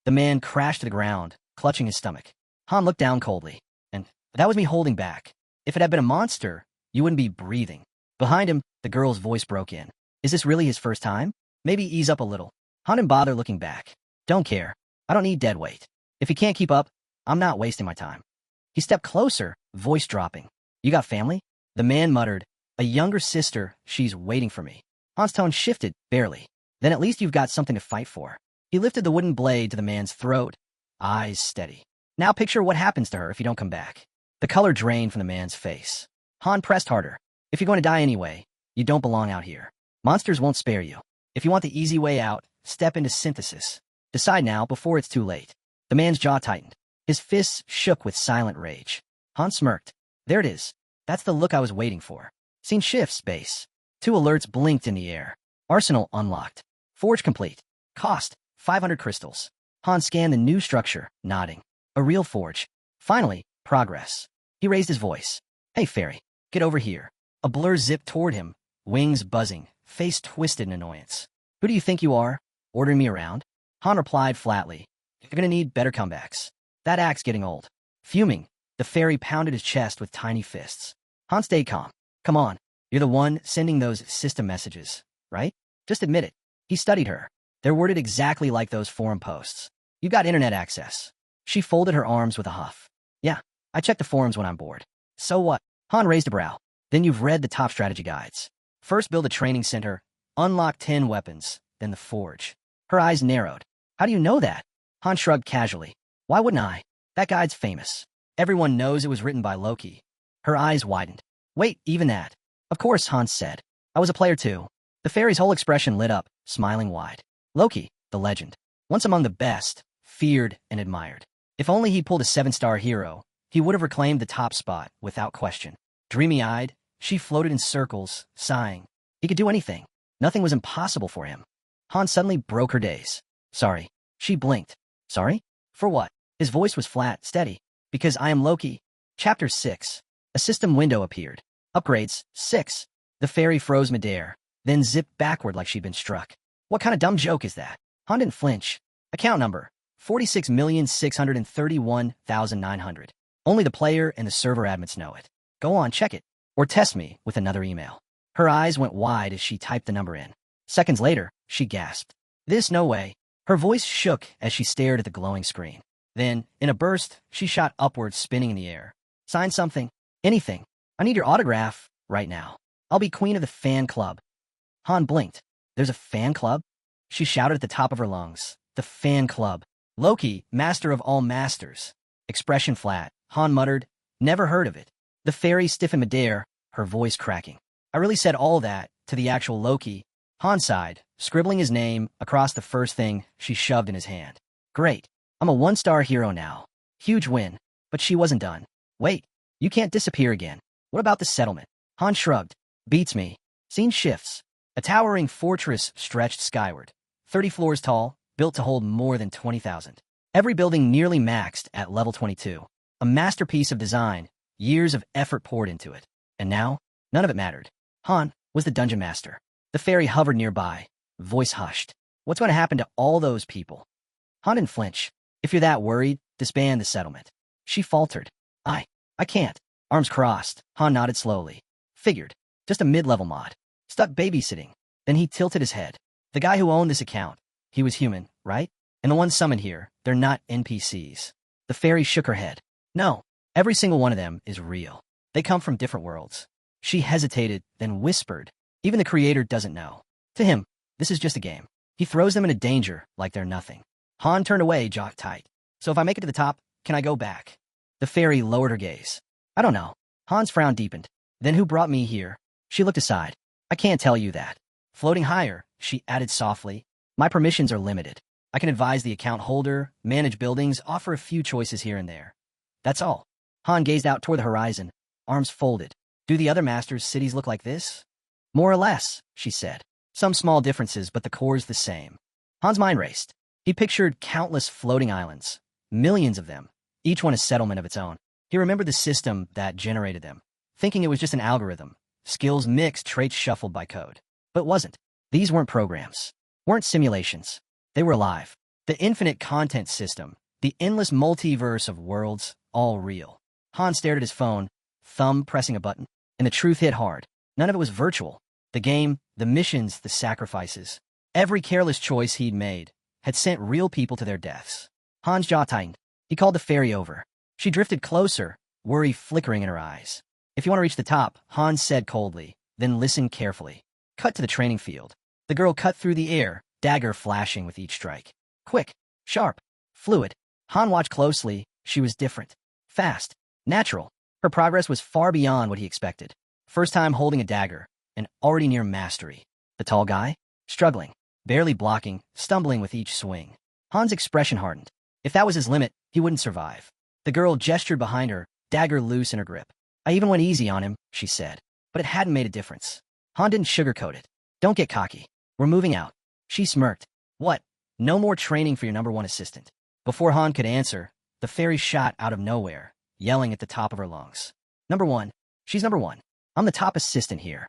The man crashed to the ground, clutching his stomach. Han looked down coldly. And that was me holding back. If it had been a monster, you wouldn't be breathing. Behind him, the girl's voice broke in. Is this really his first time? Maybe ease up a little. Han didn't bother looking back. Don't care. I don't need dead weight. If he can't keep up, I'm not wasting my time. He stepped closer, voice dropping. You got family? The man muttered. A younger sister, she's waiting for me. Han's tone shifted, barely. Then at least you've got something to fight for. He lifted the wooden blade to the man's throat, eyes steady. Now picture what happens to her if you don't come back. The color drained from the man's face. Han pressed harder. If you're going to die anyway, you don't belong out here. Monsters won't spare you. If you want the easy way out, step into synthesis. Decide now before it's too late. The man's jaw tightened. His fists shook with silent rage. Han smirked. There it is. That's the look I was waiting for. Scene shifts, base. 2 alerts blinked in the air. Arsenal unlocked. Forge complete. Cost, 500 crystals. Han scanned the new structure, nodding. A real forge. Finally, progress. He raised his voice. Hey, fairy, get over here. A blur zipped toward him, wings buzzing, face twisted in annoyance. Who do you think you are? Ordering me around? Han replied flatly. You're gonna need better comebacks. That act's getting old. Fuming, the fairy pounded his chest with tiny fists. Han stayed calm. Come on, you're the one sending those system messages, right? Just admit it. He studied her. They're worded exactly like those forum posts. You got internet access. She folded her arms with a huff. Yeah, I check the forums when I'm bored. So what? Han raised a brow. Then you've read the top strategy guides. First build a training center, unlock 10 weapons, then the forge. Her eyes narrowed. How do you know that? Han shrugged casually. Why wouldn't I? That guide's famous. Everyone knows it was written by Loki. Her eyes widened. Wait, even that. Of course, Hans said. I was a player too. The fairy's whole expression lit up, smiling wide. Loki, the legend. Once among the best, feared and admired. If only he pulled a 7-star hero, he would have reclaimed the top spot without question. Dreamy-eyed, she floated in circles, sighing. He could do anything. Nothing was impossible for him. Han suddenly broke her daze. Sorry. She blinked. Sorry? For what? His voice was flat, steady. Because I am Loki. Chapter 6. A system window appeared. Upgrades, 6. The fairy froze midair, then zipped backward like she'd been struck. What kind of dumb joke is that? Han didn't flinch. Account number, 46,631,900. Only the player and the server admins know it. Go on, check it. Or test me with another email. Her eyes went wide as she typed the number in. Seconds later, she gasped. This, no way. Her voice shook as she stared at the glowing screen. Then, in a burst, she shot upwards, spinning in the air. Sign something. Anything. I need your autograph, right now. I'll be queen of the fan club. Han blinked. There's a fan club? She shouted at the top of her lungs. The fan club. Loki, master of all masters. Expression flat. Han muttered, never heard of it. The fairy stiffened midair, her voice cracking. I really said all that to the actual Loki. Han sighed, scribbling his name across the first thing she shoved in his hand. Great. I'm a 1-star hero now. Huge win. But she wasn't done. Wait. You can't disappear again. What about the settlement? Han shrugged. Beats me. Scene shifts. A towering fortress stretched skyward. 30 floors tall, built to hold more than 20,000. Every building nearly maxed at level 22. A masterpiece of design, years of effort poured into it. And now, none of it mattered. Han was the dungeon master. The fairy hovered nearby, voice hushed. What's going to happen to all those people? Han didn't flinch. If you're that worried, disband the settlement. She faltered. I can't. Arms crossed, Han nodded slowly. Figured. Just a mid-level mod. Stuck babysitting. Then he tilted his head. The guy who owned this account. He was human, right? And the ones summoned here, they're not NPCs. The fairy shook her head. No. Every single one of them is real. They come from different worlds. She hesitated, then whispered. Even the creator doesn't know. To him, this is just a game. He throws them into danger like they're nothing. Han turned away, jaw tight. So if I make it to the top, can I go back? The fairy lowered her gaze. I don't know. Han's frown deepened. Then who brought me here? She looked aside. I can't tell you that. Floating higher, she added softly. My permissions are limited. I can advise the account holder, manage buildings, offer a few choices here and there. That's all. Han gazed out toward the horizon, arms folded. Do the other masters' cities look like this? More or less, she said. Some small differences, but the core's the same. Han's mind raced. He pictured countless floating islands, millions of them, each one a settlement of its own. He remembered the system that generated them, thinking it was just an algorithm, skills mixed, traits shuffled by code. But it wasn't. These weren't programs, weren't simulations. They were alive. The infinite content system, the endless multiverse of worlds, all real. Han stared at his phone, thumb pressing a button, and the truth hit hard. None of it was virtual. The game, the missions, the sacrifices, every careless choice he'd made had sent real people to their deaths. Han's jaw tightened. He called the fairy over. She drifted closer, worry flickering in her eyes. If you want to reach the top, Han said coldly, then listened carefully. Cut to the training field. The girl cut through the air, dagger flashing with each strike. Quick, sharp, fluid. Han watched closely. She was different. Fast, natural. Her progress was far beyond what he expected. First time holding a dagger, and already near mastery. The tall guy? Struggling, barely blocking, stumbling with each swing. Han's expression hardened. If that was his limit, he wouldn't survive. The girl gestured behind her, dagger loose in her grip. I even went easy on him, she said. But it hadn't made a difference. Han didn't sugarcoat it. Don't get cocky. We're moving out. She smirked. What? No more training for your #1 assistant. Before Han could answer, the fairy shot out of nowhere, yelling at the top of her lungs. #1. She's #1. I'm the top assistant here.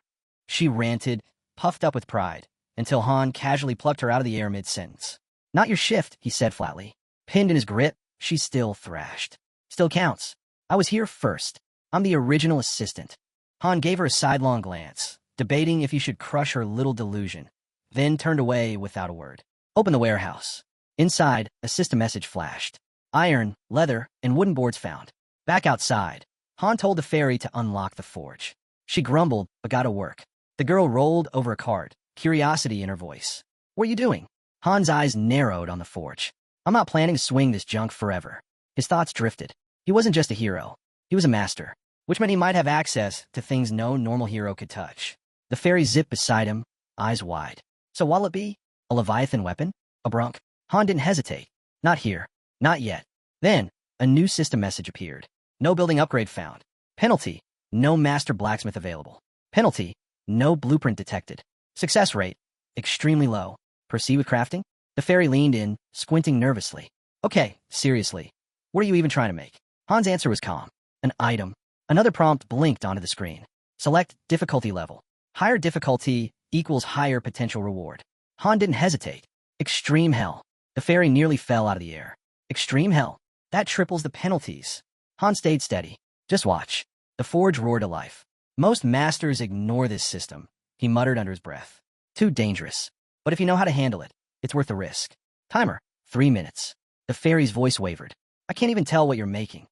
She ranted, puffed up with pride, until Han casually plucked her out of the air mid-sentence. Not your shift, he said flatly. Pinned in his grip, she still thrashed. Still counts. I was here first. I'm the original assistant. Han gave her a sidelong glance, debating if he should crush her little delusion, then turned away without a word. Open the warehouse. Inside, a system message flashed. Iron, leather, and wooden boards found. Back outside, Han told the fairy to unlock the forge. She grumbled, but got to work. The girl rolled over a cart, curiosity in her voice. What are you doing? Han's eyes narrowed on the forge. I'm not planning to swing this junk forever. His thoughts drifted. He wasn't just a hero. He was a master, which meant he might have access to things no normal hero could touch. The fairy zipped beside him, eyes wide. So what'll it be? A Leviathan weapon? A brunk? Han didn't hesitate. Not here. Not yet. Then, a new system message appeared. No building upgrade found. Penalty, no master blacksmith available. Penalty, no blueprint detected. Success rate, extremely low. Proceed with crafting? The fairy leaned in, squinting nervously. Okay, seriously. What are you even trying to make? Han's answer was calm. An item. Another prompt blinked onto the screen. Select difficulty level. Higher difficulty equals higher potential reward. Han didn't hesitate. Extreme hell. The fairy nearly fell out of the air. Extreme hell. That triples the penalties. Han stayed steady. Just watch. The forge roared to life. Most masters ignore this system, he muttered under his breath. Too dangerous. But if you know how to handle it, it's worth the risk. Timer, 3 minutes. The fairy's voice wavered. I can't even tell what you're making.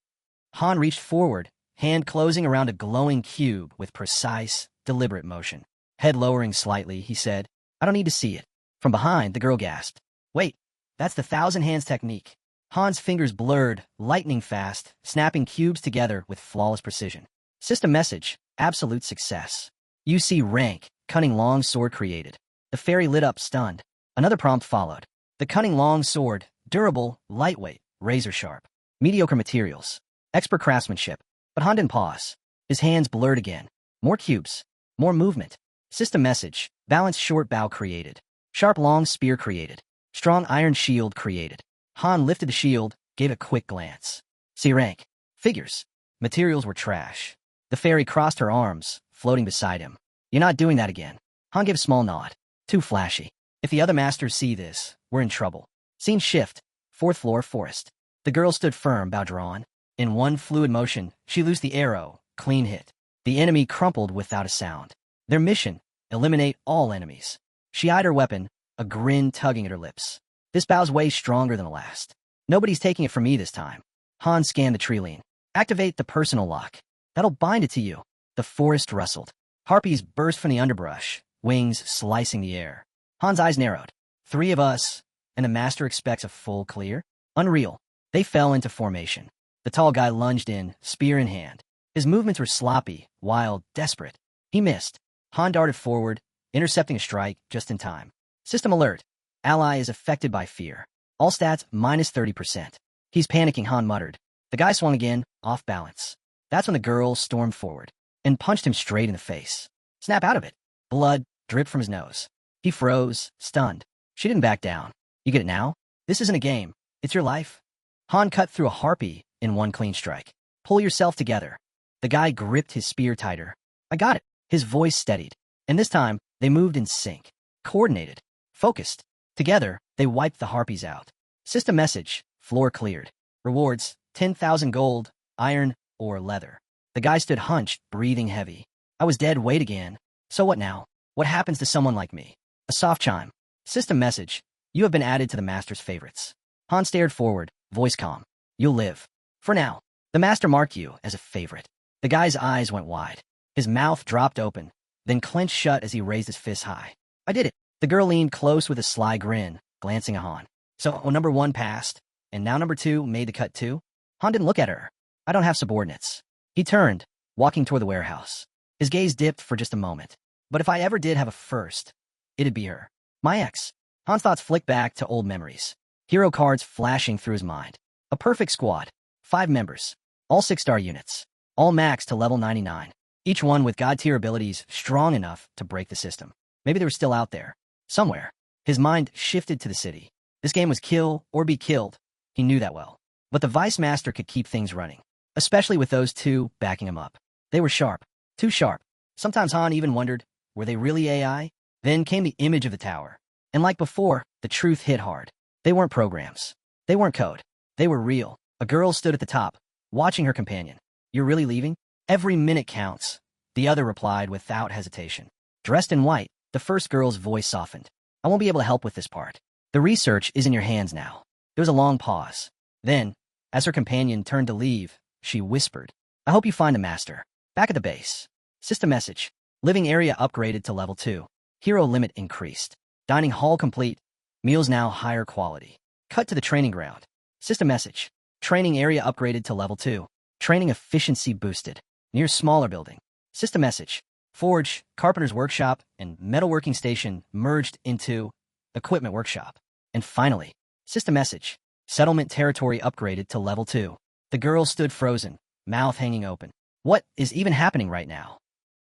Han reached forward, hand closing around a glowing cube with precise, deliberate motion. Head lowering slightly, he said, I don't need to see it. From behind, the girl gasped. Wait, that's the thousand hands technique. Han's fingers blurred, lightning fast, snapping cubes together with flawless precision. System message, absolute success. UC rank, cunning long sword created. The fairy lit up, stunned. Another prompt followed. The cunning long sword, durable, lightweight, razor sharp. Mediocre materials. Expert craftsmanship. But Han didn't pause. His hands blurred again. More cubes. More movement. System message, balanced short bow created. Sharp long spear created. Strong iron shield created. Han lifted the shield, gave a quick glance. C rank. Figures. Materials were trash. The fairy crossed her arms, floating beside him. You're not doing that again. Han gave a small nod. Too flashy. If the other masters see this, we're in trouble. Scene shift. 4th floor forest. The girl stood firm, bow drawn. In one fluid motion, she loosed the arrow. Clean hit. The enemy crumpled without a sound. Their mission, eliminate all enemies. She eyed her weapon, a grin tugging at her lips. This bow's way stronger than the last. Nobody's taking it from me this time. Han scanned the tree lean. Activate the personal lock. That'll bind it to you. The forest rustled. Harpies burst from the underbrush, wings slicing the air. Han's eyes narrowed. 3 of us, and the master expects a full clear? Unreal. They fell into formation. The tall guy lunged in, spear in hand. His movements were sloppy, wild, desperate. He missed. Han darted forward, intercepting a strike just in time. System alert. Ally is affected by fear. All stats minus 30%. He's panicking, Han muttered. The guy swung again, off balance. That's when the girl stormed forward and punched him straight in the face. Snap out of it. Blood dripped from his nose. He froze, stunned. She didn't back down. You get it now? This isn't a game. It's your life. Han cut through a harpy in one clean strike. Pull yourself together. The guy gripped his spear tighter. I got it. His voice steadied. And this time, they moved in sync. Coordinated. Focused. Together, they wiped the harpies out. System message, floor cleared. Rewards, 10,000 gold, iron, or leather. The guy stood hunched, breathing heavy. I was dead weight again. So what now? What happens to someone like me? A soft chime. System message, you have been added to the master's favorites. Han stared forward, voice calm. You'll live. For now. The master marked you as a favorite. The guy's eyes went wide. His mouth dropped open, then clenched shut as he raised his fist high. I did it. The girl leaned close with a sly grin, glancing at Han. So, number 1 passed, and now number 2 made the cut too? Han didn't look at her. I don't have subordinates. He turned, walking toward the warehouse. His gaze dipped for just a moment. But if I ever did have a first, it'd be her. My ex. Han's thoughts flicked back to old memories. Hero cards flashing through his mind. A perfect squad. 5 members. All 6-star units. All maxed to level 99. Each one with god-tier abilities strong enough to break the system. Maybe they were still out there. Somewhere. His mind shifted to the city. This game was kill or be killed. He knew that well. But the Vice Master could keep things running. Especially with those 2 backing him up. They were sharp. Too sharp. Sometimes Han even wondered, were they really AI? Then came the image of the tower. And like before, the truth hit hard. They weren't programs. They weren't code. They were real. A girl stood at the top, watching her companion. You're really leaving? Every minute counts. The other replied without hesitation. Dressed in white, the first girl's voice softened. I won't be able to help with this part. The research is in your hands now. There was a long pause. Then, as her companion turned to leave, she whispered, I hope you find the master. Back at the base. System message. Living area upgraded to level 2. Hero limit increased. Dining hall complete. Meals now higher quality. Cut to the training ground. System message. Training area upgraded to level 2. Training efficiency boosted. Near smaller building. System message. Forge, carpenter's workshop, and metalworking station merged into equipment workshop. And finally, system message. Settlement territory upgraded to level 2. The girl stood frozen, mouth hanging open. What is even happening right now?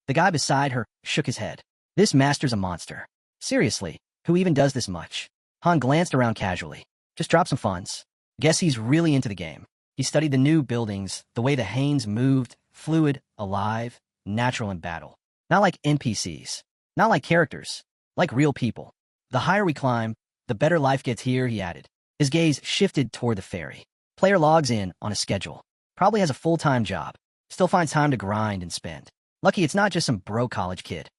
The guy beside her shook his head. This master's a monster. Seriously, who even does this much? Han glanced around casually. Just drop some funds. Guess he's really into the game. He studied the new buildings, the way the Hanes moved, fluid, alive, natural in battle. Not like NPCs. Not like characters. Like real people. The higher we climb, the better life gets here, he added. His gaze shifted toward the ferry. Player logs in on a schedule. Probably has a full-time job. Still finds time to grind and spend. Lucky it's not just some broke college kid.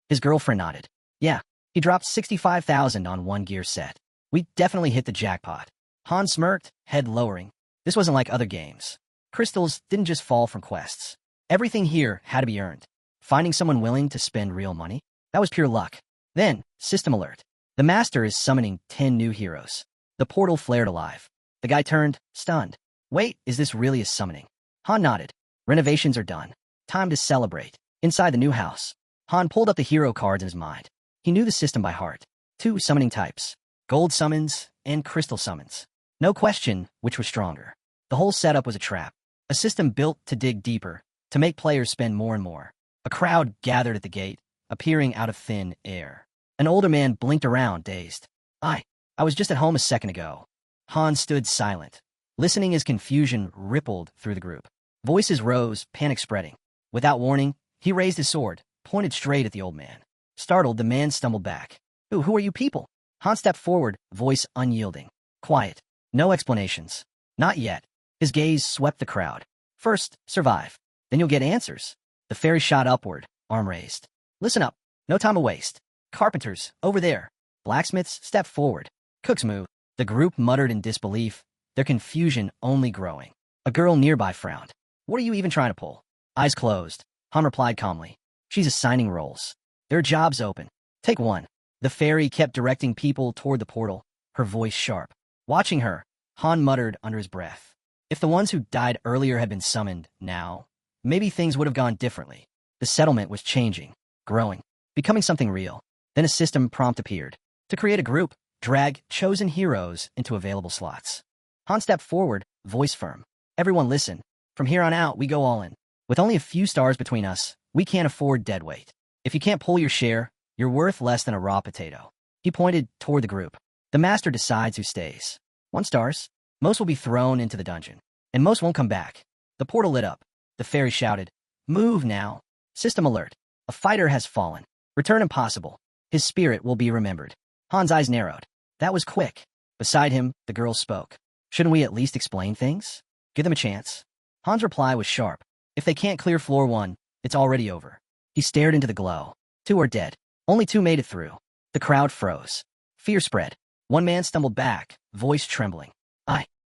His girlfriend nodded. Yeah, he dropped 65,000 on one gear set. We definitely hit the jackpot. Han smirked, head lowering. This wasn't like other games. Crystals didn't just fall from quests. Everything here had to be earned. Finding someone willing to spend real money? That was pure luck. Then, system alert. The master is summoning 10 new heroes. The portal flared alive. The guy turned, stunned. Wait, is this really a summoning? Han nodded. Renovations are done. Time to celebrate. Inside the new house, Han pulled up the hero cards in his mind. He knew the system by heart. 2 summoning types. Gold summons and crystal summons. No question which was stronger. The whole setup was a trap. A system built to dig deeper, to make players spend more and more. A crowd gathered at the gate, appearing out of thin air. An older man blinked around, dazed. I was just at home a second ago. Han stood silent, listening as confusion rippled through the group. Voices rose, panic spreading. Without warning, he raised his sword, pointed straight at the old man. Startled, the man stumbled back. Who are you people? Han stepped forward, voice unyielding. Quiet. No explanations. Not yet. His gaze swept the crowd. First, survive. Then you'll get answers. The fairy shot upward, arm raised. Listen up. No time to waste. Carpenters, over there. Blacksmiths, step forward. Cooks move. The group muttered in disbelief, their confusion only growing. A girl nearby frowned. What are you even trying to pull? Eyes closed. Han replied calmly. She's assigning roles. There are jobs open. Take one. The fairy kept directing people toward the portal, her voice sharp. Watching her, Han muttered under his breath. If the ones who died earlier had been summoned now, maybe things would have gone differently. The settlement was changing, growing, becoming something real. Then a system prompt appeared. To create a group, drag chosen heroes into available slots. Han stepped forward, voice firm. Everyone listen. From here on out, we go all in. With only a few stars between us, we can't afford deadweight. If you can't pull your share, you're worth less than a raw potato. He pointed toward the group. The master decides who stays. 1 stars. Most will be thrown into the dungeon. And most won't come back. The portal lit up. The fairy shouted, Move now. System alert. A fighter has fallen. Return impossible. His spirit will be remembered. Han's eyes narrowed. That was quick. Beside him, the girl spoke. Shouldn't we at least explain things? Give them a chance. Han's reply was sharp. If they can't clear floor 1, it's already over. He stared into the glow. 2 are dead. Only 2 made it through. The crowd froze. Fear spread. One man stumbled back, voice trembling.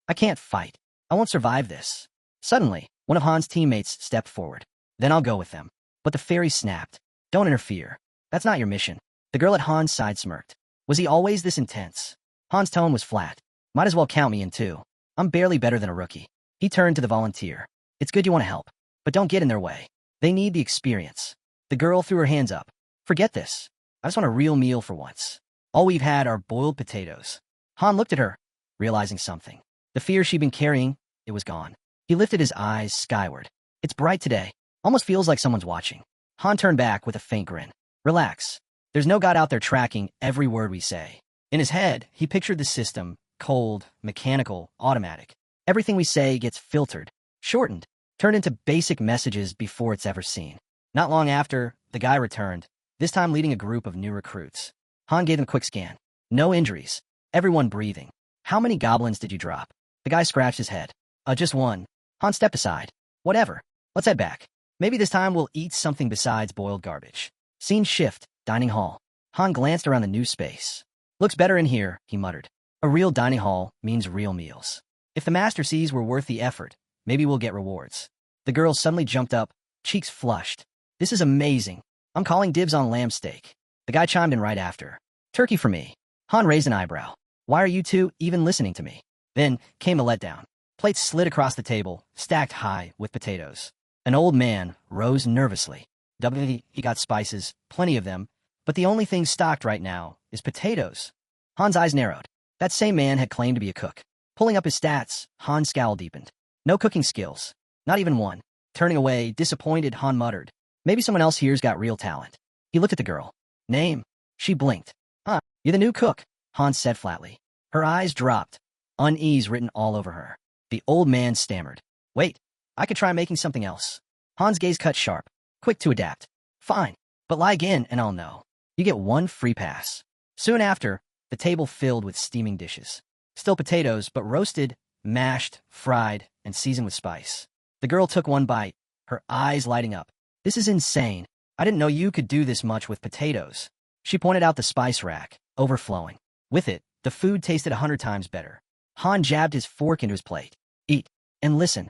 I can't fight. I won't survive this. Suddenly, one of Han's teammates stepped forward. Then I'll go with them. But the fairy snapped. Don't interfere. That's not your mission. The girl at Han's side smirked. Was he always this intense? Han's tone was flat. Might as well count me in too. I'm barely better than a rookie. He turned to the volunteer. It's good you want to help, but don't get in their way. They need the experience. The girl threw her hands up. Forget this. I just want a real meal for once. All we've had are boiled potatoes. Han looked at her, realizing something. The fear she'd been carrying, it was gone. He lifted his eyes skyward. It's bright today. Almost feels like someone's watching. Han turned back with a faint grin. Relax. There's no god out there tracking every word we say. In his head, he pictured the system, cold, mechanical, automatic. Everything we say gets filtered, shortened, turned into basic messages before it's ever seen. Not long after, the guy returned, this time leading a group of new recruits. Han gave him a quick scan. No injuries. Everyone breathing. How many goblins did you drop? The guy scratched his head. Just 1. Han stepped aside. Whatever. Let's head back. Maybe this time we'll eat something besides boiled garbage. Scene shift, dining hall. Han glanced around the new space. Looks better in here, he muttered. A real dining hall means real meals. If the master sees we're worth the effort, maybe we'll get rewards. The girl suddenly jumped up, cheeks flushed. This is amazing. I'm calling dibs on lamb steak. The guy chimed in right after. Turkey for me. Han raised an eyebrow. Why are you two even listening to me? Then came a letdown. Plates slid across the table, stacked high with potatoes. An old man rose nervously. He got spices, plenty of them, but the only thing stocked right now is potatoes. Han's eyes narrowed. That same man had claimed to be a cook. Pulling up his stats, Han's scowl deepened. No cooking skills. Not even one. Turning away, disappointed, Han muttered. Maybe someone else here's got real talent. He looked at the girl. Name? She blinked. Huh, you're the new cook, Han said flatly. Her eyes dropped, unease written all over her. The old man stammered. Wait, I could try making something else. Han's gaze cut sharp, quick to adapt. Fine, but lie again and I'll know. You get one free pass. Soon after, the table filled with steaming dishes. Still potatoes, but roasted, mashed, fried, and seasoned with spice. The girl took one bite, her eyes lighting up. This is insane. I didn't know you could do this much with potatoes. She pointed out the spice rack, overflowing. With it, the food tasted 100 times better. Han jabbed his fork into his plate. Eat, and listen.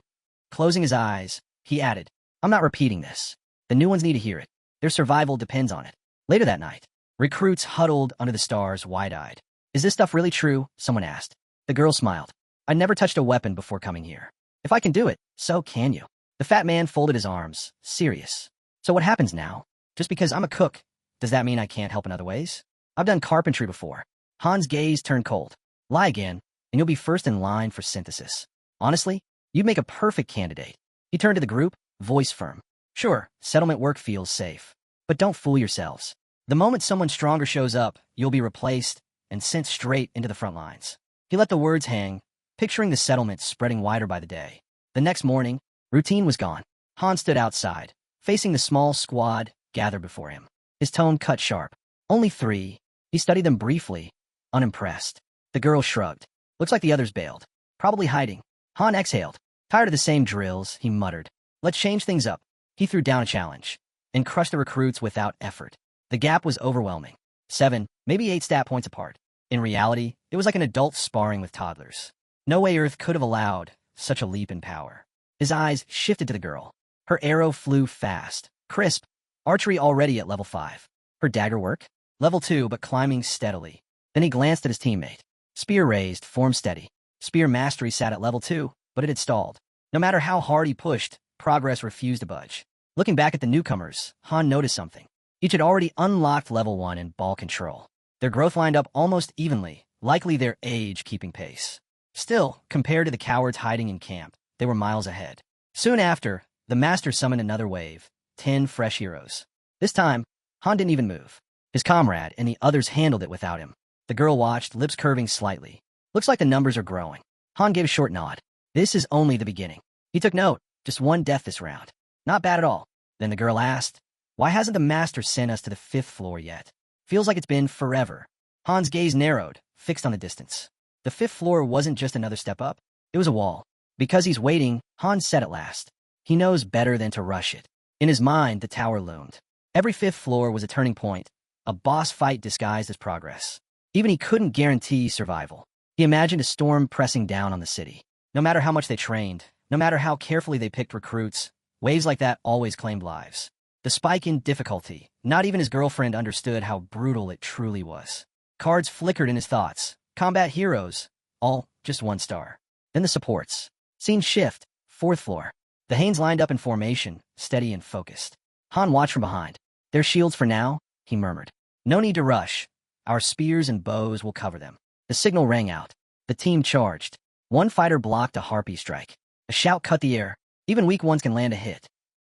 Closing his eyes, he added, I'm not repeating this. The new ones need to hear it. Their survival depends on it. Later that night, recruits huddled under the stars, wide-eyed. Is this stuff really true? Someone asked. The girl smiled. I'd never touched a weapon before coming here. If I can do it, so can you. The fat man folded his arms, serious. So what happens now? Just because I'm a cook, does that mean I can't help in other ways? I've done carpentry before. Han's gaze turned cold. Lie again, and you'll be first in line for synthesis. Honestly, you'd make a perfect candidate. He turned to the group, voice firm. Sure, settlement work feels safe. But don't fool yourselves. The moment someone stronger shows up, you'll be replaced and sent straight into the front lines. He let the words hang, picturing the settlement spreading wider by the day. The next morning, routine was gone. Han stood outside, facing the small squad gathered before him. His tone cut sharp. Only 3. He studied them briefly, unimpressed. The girl shrugged. Looks like the others bailed. Probably hiding. Han exhaled. Tired of the same drills, he muttered. Let's change things up. He threw down a challenge and crushed the recruits without effort. The gap was overwhelming. 7, maybe 8 stat points apart. In reality, it was like an adult sparring with toddlers. No way Earth could have allowed such a leap in power. His eyes shifted to the girl. Her arrow flew fast, crisp, archery already at level 5. Her dagger work? Level 2, but climbing steadily. Then he glanced at his teammate. Spear raised, form steady. Spear Mastery sat at level 2, but it had stalled. No matter how hard he pushed, progress refused to budge. Looking back at the newcomers, Han noticed something. Each had already unlocked level 1 in ball control. Their growth lined up almost evenly, likely their age keeping pace. Still, compared to the cowards hiding in camp, they were miles ahead. Soon after, the master summoned another wave, 10 fresh heroes. This time, Han didn't even move. His comrade and the others handled it without him. The girl watched, lips curving slightly. Looks like the numbers are growing. Han gave a short nod. This is only the beginning. He took note, just 1 death this round. Not bad at all. Then the girl asked, why hasn't the master sent us to the 5th floor yet? Feels like it's been forever. Han's gaze narrowed, fixed on the distance. The 5th floor wasn't just another step up. It was a wall. Because he's waiting, Han said at last. He knows better than to rush it. In his mind, the tower loomed. Every 5th floor was a turning point, a boss fight disguised as progress. Even he couldn't guarantee survival. He imagined a storm pressing down on the city. No matter how much they trained, no matter how carefully they picked recruits, waves like that always claimed lives. The spike in difficulty, not even his girlfriend understood how brutal it truly was. Cards flickered in his thoughts. Combat heroes, all just 1 star. Then the supports. Scene shift, 4th floor. The Hanes lined up in formation, steady and focused. Han watched from behind. Their shields for now, he murmured. No need to rush. Our spears and bows will cover them. The signal rang out. The team charged. 1 fighter blocked a harpy strike. A shout cut the air. Even weak ones can land a hit.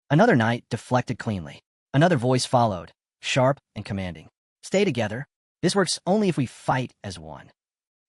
Another knight deflected cleanly. Another voice followed, sharp and commanding. Stay together. This works only if we fight as one.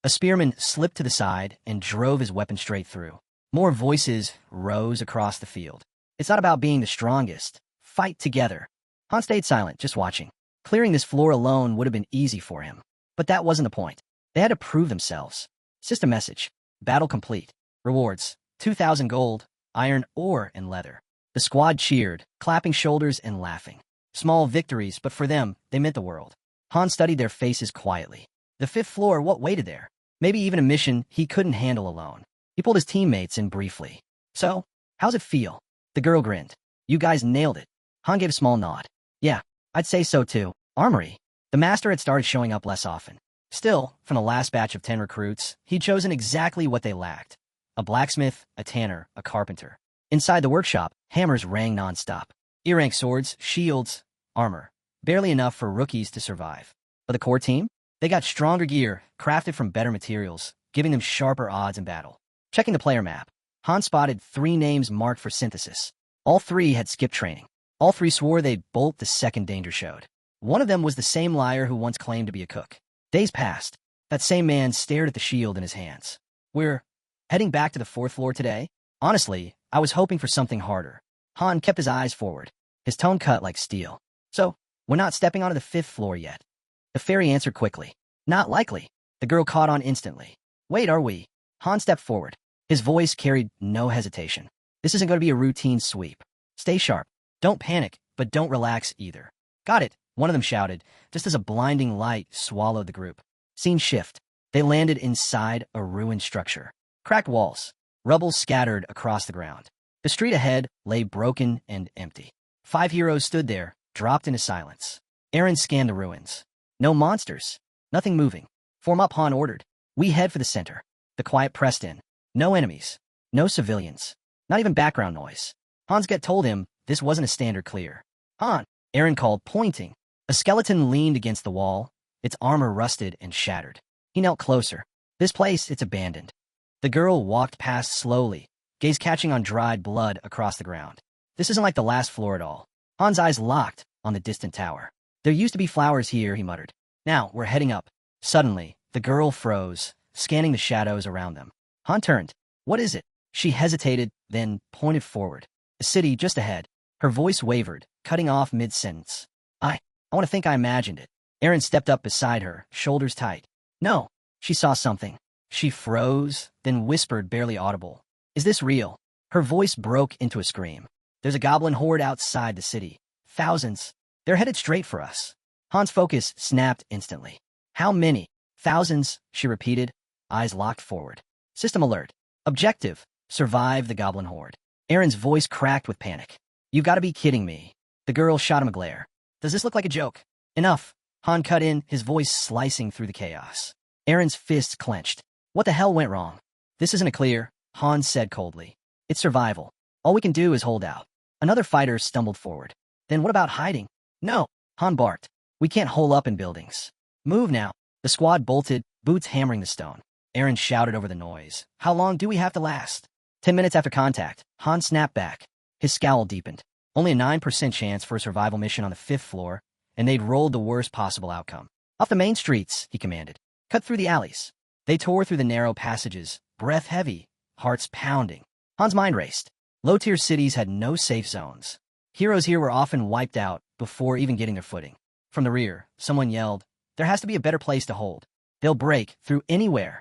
A spearman slipped to the side and drove his weapon straight through. More voices rose across the field. It's not about being the strongest. Fight together. Han stayed silent, just watching. Clearing this floor alone would have been easy for him. But that wasn't the point. They had to prove themselves. System message. Battle complete. Rewards. 2,000 gold, iron ore, and leather. The squad cheered, clapping shoulders and laughing. Small victories, but for them, they meant the world. Han studied their faces quietly. The 5th floor, what waited there? Maybe even a mission he couldn't handle alone. He pulled his teammates in briefly. So, how's it feel? The girl grinned. You guys nailed it. Han gave a small nod. Yeah, I'd say so too. Armory. The master had started showing up less often. Still, from the last batch of 10 recruits, he'd chosen exactly what they lacked. A blacksmith, a tanner, a carpenter. Inside the workshop, hammers rang nonstop. E-rank swords, shields, armor. Barely enough for rookies to survive. But the core team? They got stronger gear, crafted from better materials, giving them sharper odds in battle. Checking the player map. Han spotted 3 names marked for synthesis. All 3 had skipped training. All 3 swore they'd bolt the second danger showed. One of them was the same liar who once claimed to be a cook. Days passed. That same man stared at the shield in his hands. We're heading back to the 4th floor today? Honestly, I was hoping for something harder. Han kept his eyes forward, his tone cut like steel. So, we're not stepping onto the 5th floor yet. The fairy answered quickly. Not likely. The girl caught on instantly. Wait, are we? Han stepped forward. His voice carried no hesitation. This isn't going to be a routine sweep. Stay sharp. Don't panic, but don't relax either. Got it, one of them shouted, just as a blinding light swallowed the group. Scene shift. They landed inside a ruined structure. Cracked walls. Rubble scattered across the ground. The street ahead lay broken and empty. 5 heroes stood there, dropped into silence. Eren scanned the ruins. No monsters. Nothing moving. Form up, Han ordered. We head for the center. The quiet pressed in. No enemies. No civilians. Not even background noise. Han's gut told him this wasn't a standard clear. Han, Eren called, pointing. A skeleton leaned against the wall, its armor rusted and shattered. He knelt closer. This place, it's abandoned. The girl walked past slowly, gaze catching on dried blood across the ground. This isn't like the last floor at all. Han's eyes locked on the distant tower. There used to be flowers here, he muttered. Now, we're heading up. Suddenly, the girl froze, scanning the shadows around them. Han turned. What is it? She hesitated, then pointed forward. A city just ahead. Her voice wavered, cutting off mid-sentence. I want to think I imagined it. Eren stepped up beside her, shoulders tight. No. She saw something. She froze, then whispered, barely audible. Is this real? Her voice broke into a scream. There's a goblin horde outside the city. Thousands. They're headed straight for us. Han's focus snapped instantly. How many? Thousands, she repeated, eyes locked forward. System alert. Objective. Survive the goblin horde. Eren's voice cracked with panic. You've got to be kidding me. The girl shot him a glare. Does this look like a joke? Enough. Han cut in, his voice slicing through the chaos. Eren's fists clenched. What the hell went wrong? This isn't a clear, Han said coldly. It's survival. All we can do is hold out. Another fighter stumbled forward. Then what about hiding? No, Han barked. We can't hole up in buildings. Move now. The squad bolted, boots hammering the stone. Eren shouted over the noise. How long do we have to last? 10 minutes after contact, Han snapped back. His scowl deepened. Only a 9% chance for a survival mission on the 5th floor, and they'd rolled the worst possible outcome. Off the main streets, he commanded. Cut through the alleys. They tore through the narrow passages, breath heavy, hearts pounding. Han's mind raced. Low-tier cities had no safe zones. Heroes here were often wiped out before even getting their footing. From the rear, someone yelled, there has to be a better place to hold. They'll break through anywhere.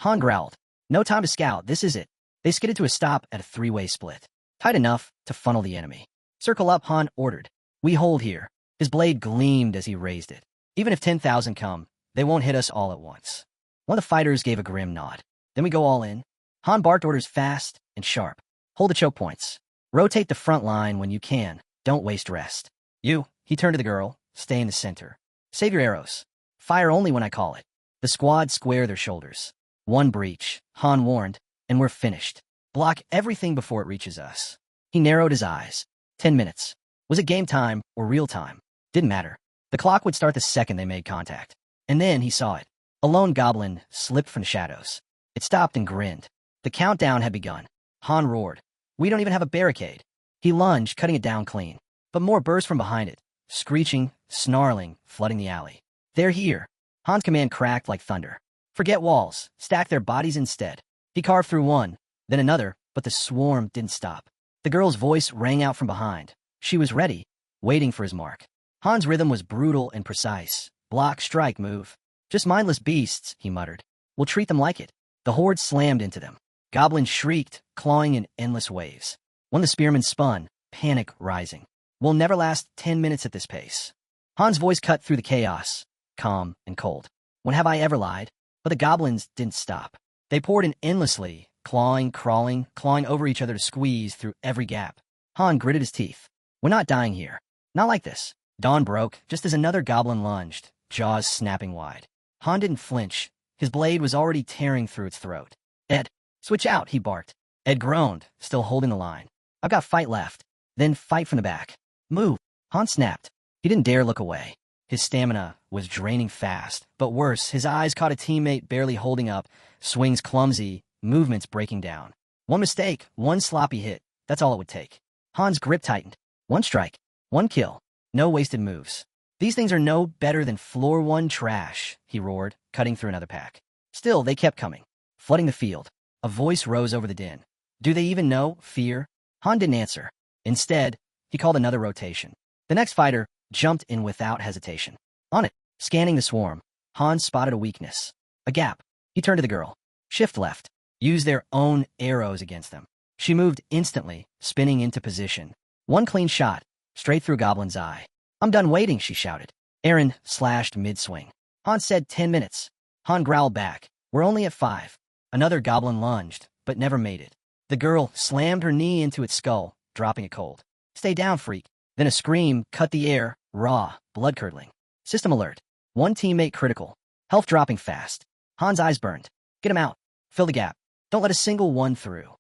Han growled. No time to scout, this is it. They skidded to a stop at a 3-way split. Tight enough to funnel the enemy. Circle up, Han ordered. We hold here. His blade gleamed as he raised it. Even if 10,000 come, they won't hit us all at once. One of the fighters gave a grim nod. Then we go all in. Han barked orders fast and sharp. Hold the choke points. Rotate the front line when you can. Don't waste rest. You, he turned to the girl, stay in the center. Save your arrows. Fire only when I call it. The squad square their shoulders. One breach, Han warned, and we're finished. Block everything before it reaches us. He narrowed his eyes. 10 minutes. Was it game time or real time? Didn't matter. The clock would start the second they made contact. And then he saw it. A lone goblin slipped from the shadows. It stopped and grinned. The countdown had begun. Han roared. We don't even have a barricade. He lunged, cutting it down clean. But more burst from behind it, screeching, snarling, flooding the alley. They're here. Han's command cracked like thunder. Forget walls. Stack their bodies instead. He carved through one, then another, but the swarm didn't stop. The girl's voice rang out from behind. She was ready, waiting for his mark. Han's rhythm was brutal and precise. Block, strike, move. Just mindless beasts, he muttered. We'll treat them like it. The horde slammed into them. Goblins shrieked, clawing in endless waves. When the spearmen spun, panic rising. We'll never last 10 minutes at this pace. Han's voice cut through the chaos, calm and cold. When have I ever lied? But the goblins didn't stop. They poured in endlessly, clawing, crawling, clawing over each other to squeeze through every gap. Han gritted his teeth. We're not dying here. Not like this. Dawn broke just as another goblin lunged, jaws snapping wide. Han didn't flinch. His blade was already tearing through its throat. Ed, switch out, he barked. Ed groaned, still holding the line. I've got fight left. Then fight from the back. Move. Han snapped. He didn't dare look away. His stamina was draining fast, but worse, his eyes caught a teammate barely holding up, swings clumsy, movements breaking down. One mistake, one sloppy hit. That's all it would take. Han's grip tightened. One strike. One kill. No wasted moves. These things are no better than floor one trash, he roared, cutting through another pack. Still, they kept coming, flooding the field. A voice rose over the din. Do they even know fear? Han didn't answer. Instead, he called another rotation. The next fighter jumped in without hesitation. On it, scanning the swarm, Han spotted a weakness. A gap. He turned to the girl. Shift left. Use their own arrows against them. She moved instantly, spinning into position. One clean shot, straight through Goblin's eye. I'm done waiting, she shouted. Aaron slashed mid-swing. Han said 10 minutes. Han growled back. We're only at 5. Another Goblin lunged, but never made it. The girl slammed her knee into its skull, dropping it cold. Stay down, freak. Then a scream cut the air, raw, blood-curdling. System alert. One teammate critical. Health dropping fast. Han's eyes burned. Get him out. Fill the gap. Don't let a single one through.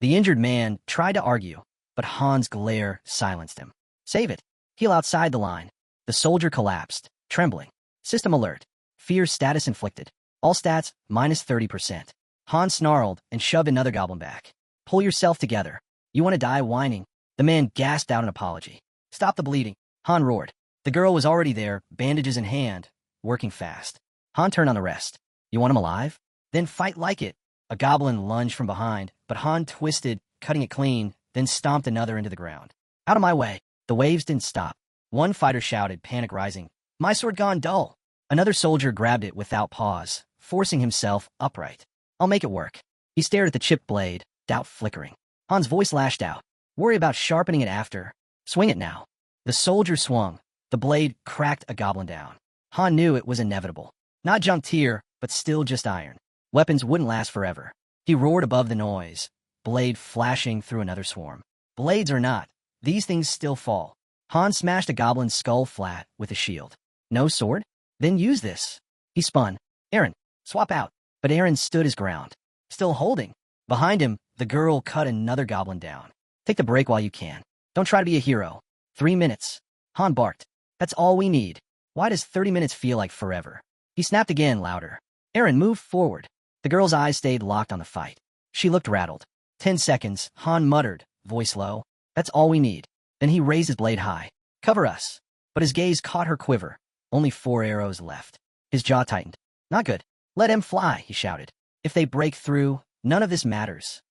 The injured man tried to argue, but Han's glare silenced him. Save it. Heal outside the line. The soldier collapsed, trembling. System alert. Fear status inflicted. All stats minus 30%. Han snarled and shoved another goblin back. Pull yourself together. You want to die whining? The man gasped out an apology. Stop the bleeding. Han roared. The girl was already there, bandages in hand, working fast. Han turned on the rest. You want him alive? Then fight like it. A goblin lunged from behind, but Han twisted, cutting it clean, then stomped another into the ground. Out of my way. The waves didn't stop. One fighter shouted, panic rising. My sword gone dull. Another soldier grabbed it without pause, forcing himself upright. I'll make it work. He stared at the chipped blade, doubt flickering. Han's voice lashed out. Worry about sharpening it after. Swing it now. The soldier swung. The blade cracked a goblin down. Han knew it was inevitable. Not junk tier, but still just iron. Weapons wouldn't last forever. He roared above the noise, blade flashing through another swarm. Blades or not, these things still fall. Han smashed a goblin's skull flat with a shield. No sword? Then use this. He spun. Aaron, swap out. But Aaron stood his ground, still holding. Behind him, the girl cut another goblin down. Take the break while you can. Don't try to be a hero. 3 minutes. Han barked. That's all we need. Why does 30 minutes feel like forever? He snapped again, louder. Aaron moved forward. The girl's eyes stayed locked on the fight. She looked rattled. 10 seconds, Han muttered, voice low. That's all we need. Then he raised his blade high. Cover us. But his gaze caught her quiver. Only 4 arrows left. His jaw tightened. Not good. Let him fly, he shouted. If they break through, none of this matters.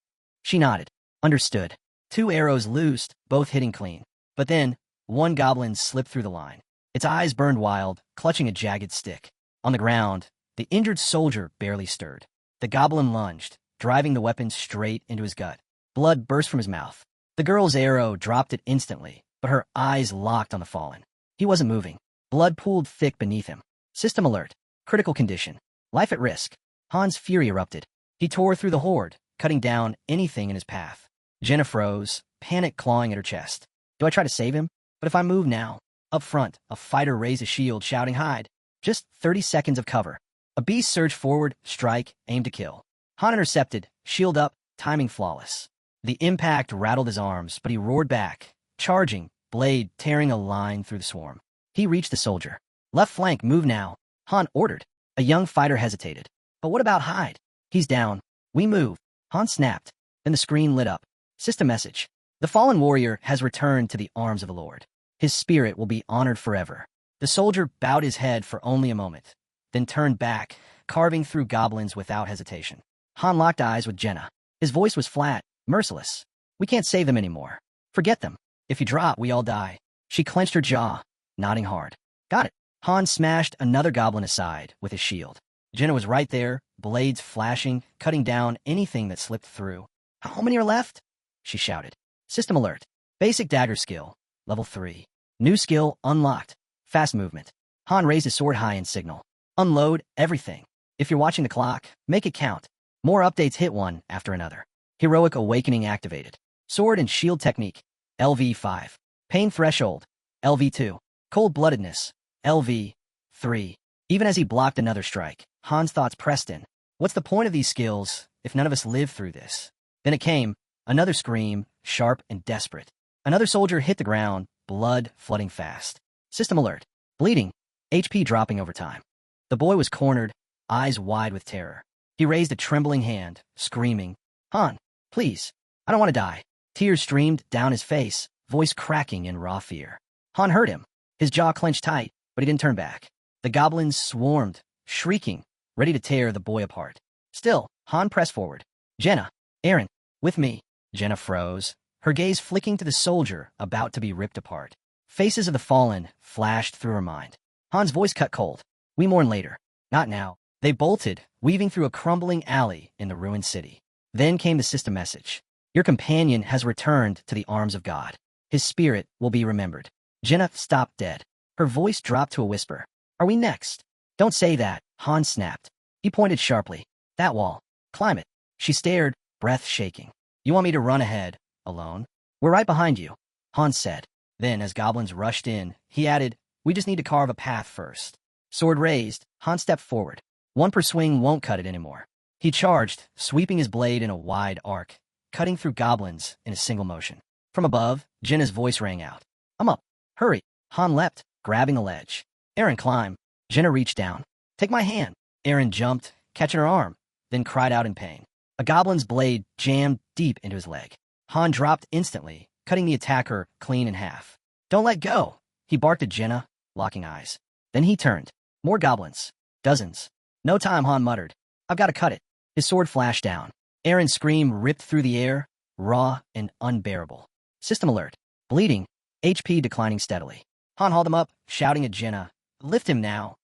She nodded. Understood. 2 arrows loosed, both hitting clean. But then, one goblin slipped through the line. Its eyes burned wild, clutching a jagged stick. On the ground, the injured soldier barely stirred. The goblin lunged, driving the weapon straight into his gut. Blood burst from his mouth. The girl's arrow dropped it instantly, but her eyes locked on the fallen. He wasn't moving. Blood pooled thick beneath him. System alert. Critical condition. Life at risk. Han's fury erupted. He tore through the horde, cutting down anything in his path. Jenna froze, panic clawing at her chest. Do I try to save him? But if I move now? Up front, a fighter raised a shield, shouting, hide. Just 30 seconds of cover. A beast surged forward, strike, aim to kill. Han intercepted, shield up, timing flawless. The impact rattled his arms, but he roared back, charging, blade tearing a line through the swarm. He reached the soldier. Left flank, move now. Han ordered. A young fighter hesitated. But what about Hyde? He's down. We move. Han snapped. Then the screen lit up. System message. The fallen warrior has returned to the arms of the Lord. His spirit will be honored forever. The soldier bowed his head for only a moment, then turned back, carving through goblins without hesitation. Han locked eyes with Jenna. His voice was flat, merciless. We can't save them anymore. Forget them. If you drop, we all die. She clenched her jaw, nodding hard. Got it. Han smashed another goblin aside with his shield. Jenna was right there, blades flashing, cutting down anything that slipped through. How many are left? She shouted. System alert. Basic dagger skill. Level 3. New skill unlocked. Fast movement. Han raised his sword high in signal. Unload everything. If you're watching the clock, make it count. More updates hit one after another. Heroic Awakening activated. Sword and shield technique. LV5. Pain threshold. LV2. Cold-bloodedness. LV3. Even as he blocked another strike, Han's thoughts pressed in. What's the point of these skills if none of us live through this? Then it came. Another scream, sharp and desperate. Another soldier hit the ground, blood flooding fast. System alert. Bleeding. HP dropping over time. The boy was cornered, eyes wide with terror. He raised a trembling hand, screaming, Han, Please. I don't want to die. Tears streamed down his face, voice cracking in raw fear. Han heard him. His jaw clenched tight, but he didn't turn back. The goblins swarmed, shrieking, ready to tear the boy apart. Still, Han pressed forward. Jenna, Aaron, with me. Jenna froze, her gaze flicking to the soldier about to be ripped apart. Faces of the fallen flashed through her mind. Han's voice cut cold. We mourn later. Not now. They bolted, weaving through a crumbling alley in the ruined city. Then came the system message. Your companion has returned to the arms of God. His spirit will be remembered. Jenna stopped dead. Her voice dropped to a whisper. Are we next? Don't say that, Han snapped. He pointed sharply. That wall. Climb it. She stared, breath shaking. You want me to run ahead, alone? We're right behind you, Han said. Then, as goblins rushed in, he added, we just need to carve a path first. Sword raised, Han stepped forward. One per swing won't cut it anymore. He charged, sweeping his blade in a wide arc, cutting through goblins in a single motion. From above, Jenna's voice rang out. I'm up. Hurry. Han leapt, grabbing the ledge. Aaron, climb. Jenna reached down. Take my hand. Aaron jumped, catching her arm, then cried out in pain. A goblin's blade jammed deep into his leg. Han dropped instantly, cutting the attacker clean in half. Don't let go. He barked at Jenna, locking eyes. Then he turned. More goblins. Dozens. No time, Han muttered. I've got to cut it. His sword flashed down. Aaron's scream ripped through the air, raw and unbearable. System alert. Bleeding. HP declining steadily. Han hauled him up, shouting at Jenna. Lift him now.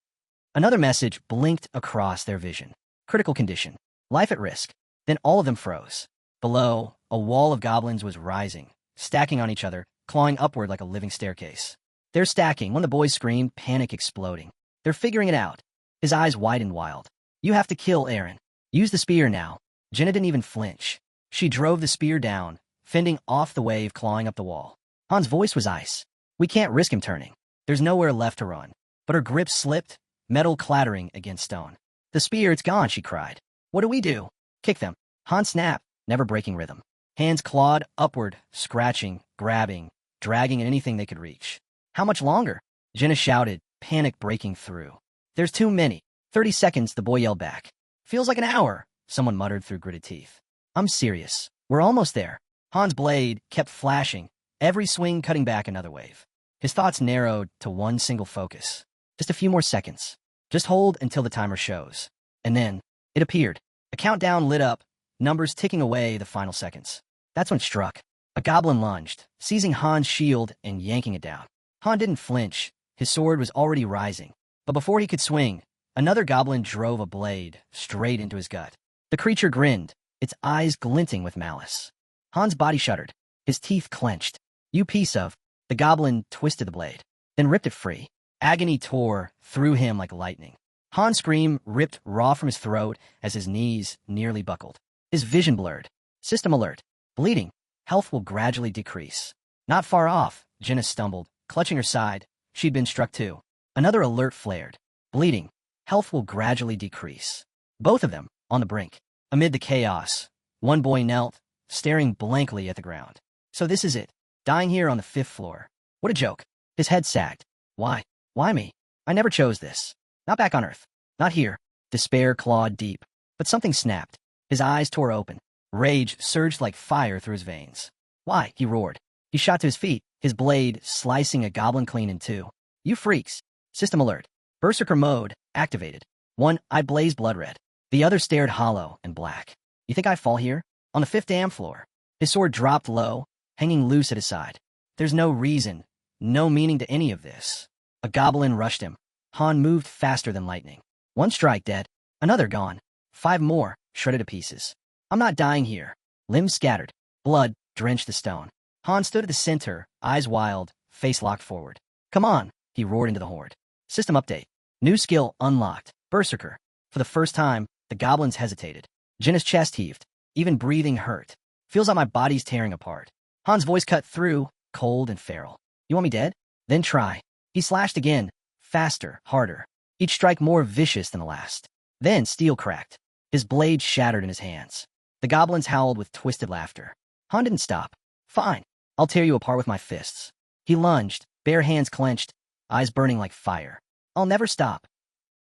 Another message blinked across their vision. Critical condition. Life at risk. Then all of them froze. Below, a wall of goblins was rising, stacking on each other, clawing upward like a living staircase. They're stacking. When the boys screamed, panic exploding. They're figuring it out. His eyes widened wild. You have to kill Aaron. Use the spear now. Jenna didn't even flinch. She drove the spear down, fending off the wave clawing up the wall. Han's voice was ice. We can't risk him turning. There's nowhere left to run. But her grip slipped, metal clattering against stone. The spear, it's gone, she cried. What do we do? Kick them. Han snapped, never breaking rhythm. Hands clawed upward, scratching, grabbing, dragging at anything they could reach. How much longer? Jenna shouted, panic breaking through. There's too many. 30 seconds, the boy yelled back. Feels like an hour, someone muttered through gritted teeth. I'm serious. We're almost there. Han's blade kept flashing, every swing cutting back another wave. His thoughts narrowed to one single focus. Just a few more seconds. Just hold until the timer shows. And then, it appeared. A countdown lit up, numbers ticking away the final seconds. That's when it struck. A goblin lunged, seizing Han's shield and yanking it down. Han didn't flinch. His sword was already rising. But before he could swing, another goblin drove a blade straight into his gut. The creature grinned, its eyes glinting with malice. Han's body shuddered, his teeth clenched. You piece of... The goblin twisted the blade, then ripped it free. Agony tore through him like lightning. Han's scream ripped raw from his throat as his knees nearly buckled. His vision blurred. System alert. Bleeding. Health will gradually decrease. Not far off, Jenna stumbled, clutching her side. She'd been struck too. Another alert flared. Bleeding. Health will gradually decrease. Both of them, on the brink. Amid the chaos, one boy knelt, staring blankly at the ground. So this is it. Dying here on the 5th floor. What a joke. His head sagged. Why? Why me? I never chose this. Not back on Earth. Not here. Despair clawed deep. But something snapped. His eyes tore open. Rage surged like fire through his veins. Why? He roared. He shot to his feet, his blade slicing a goblin clean in two. You freaks. System alert. Berserker mode activated. One eye blazed blood red. The other stared hollow and black. You think I fall here? On the 5th damn floor. His sword dropped low, hanging loose at his side. There's no reason, no meaning to any of this. A goblin rushed him. Han moved faster than lightning. One strike dead, another gone. 5 more, shredded to pieces. I'm not dying here. Limbs scattered. Blood drenched the stone. Han stood at the center, eyes wild, face locked forward. Come on, he roared into the horde. System update. New skill unlocked. Berserker. For the first time, the goblins hesitated. Jenna's chest heaved. Even breathing hurt. Feels like my body's tearing apart. Han's voice cut through, cold and feral. You want me dead? Then try. He slashed again, faster, harder. Each strike more vicious than the last. Then steel cracked. His blade shattered in his hands. The goblins howled with twisted laughter. Han didn't stop. Fine. I'll tear you apart with my fists. He lunged, bare hands clenched, eyes burning like fire. I'll never stop.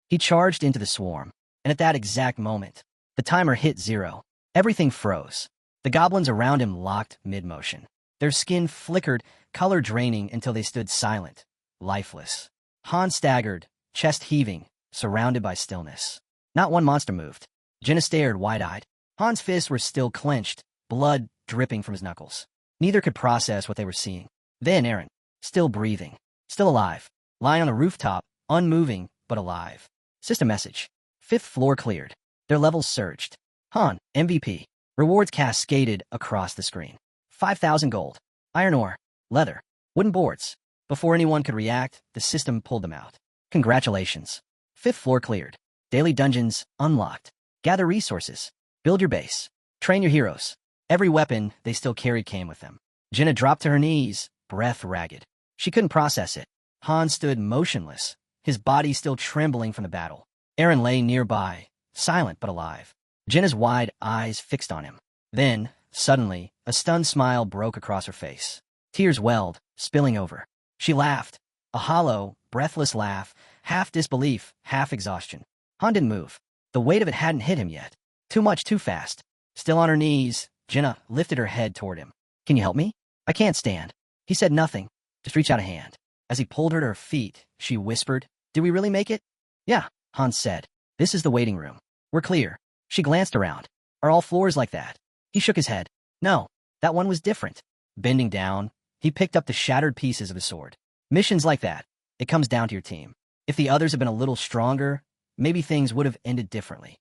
He charged into the swarm, and at that exact moment, the timer hit 0. Everything froze. The goblins around him locked mid-motion. Their skin flickered, color draining until they stood silent, lifeless. Han staggered, chest heaving, surrounded by stillness. Not one monster moved. Jenna stared wide-eyed. Han's fists were still clenched, blood dripping from his knuckles. Neither could process what they were seeing. Then Eren, still breathing, still alive, lying on the rooftop, unmoving but alive. System message. 5th floor cleared. Their levels surged. Han, MVP. Rewards cascaded across the screen. 5,000 gold. Iron ore. Leather. Wooden boards. Before anyone could react, the system pulled them out. Congratulations. 5th floor cleared. Daily dungeons unlocked. Gather resources. Build your base. Train your heroes. Every weapon they still carried came with them. Jenna dropped to her knees, breath ragged. She couldn't process it. Han stood motionless, his body still trembling from the battle. Eren lay nearby, silent but alive. Jenna's wide eyes fixed on him. Then, suddenly, a stunned smile broke across her face. Tears welled, spilling over. She laughed, a hollow, breathless laugh, half disbelief, half exhaustion. Han didn't move. The weight of it hadn't hit him yet. Too much, too fast. Still on her knees, Jenna lifted her head toward him. Can you help me? I can't stand. He said nothing, just reach out a hand. As he pulled her to her feet, she whispered, Did we really make it? Yeah, Han said. This is the waiting room. We're clear. She glanced around. Are all floors like that? He shook his head. No, that one was different. Bending down, he picked up the shattered pieces of his sword. Missions like that, it comes down to your team. If the others had been a little stronger, maybe things would have ended differently.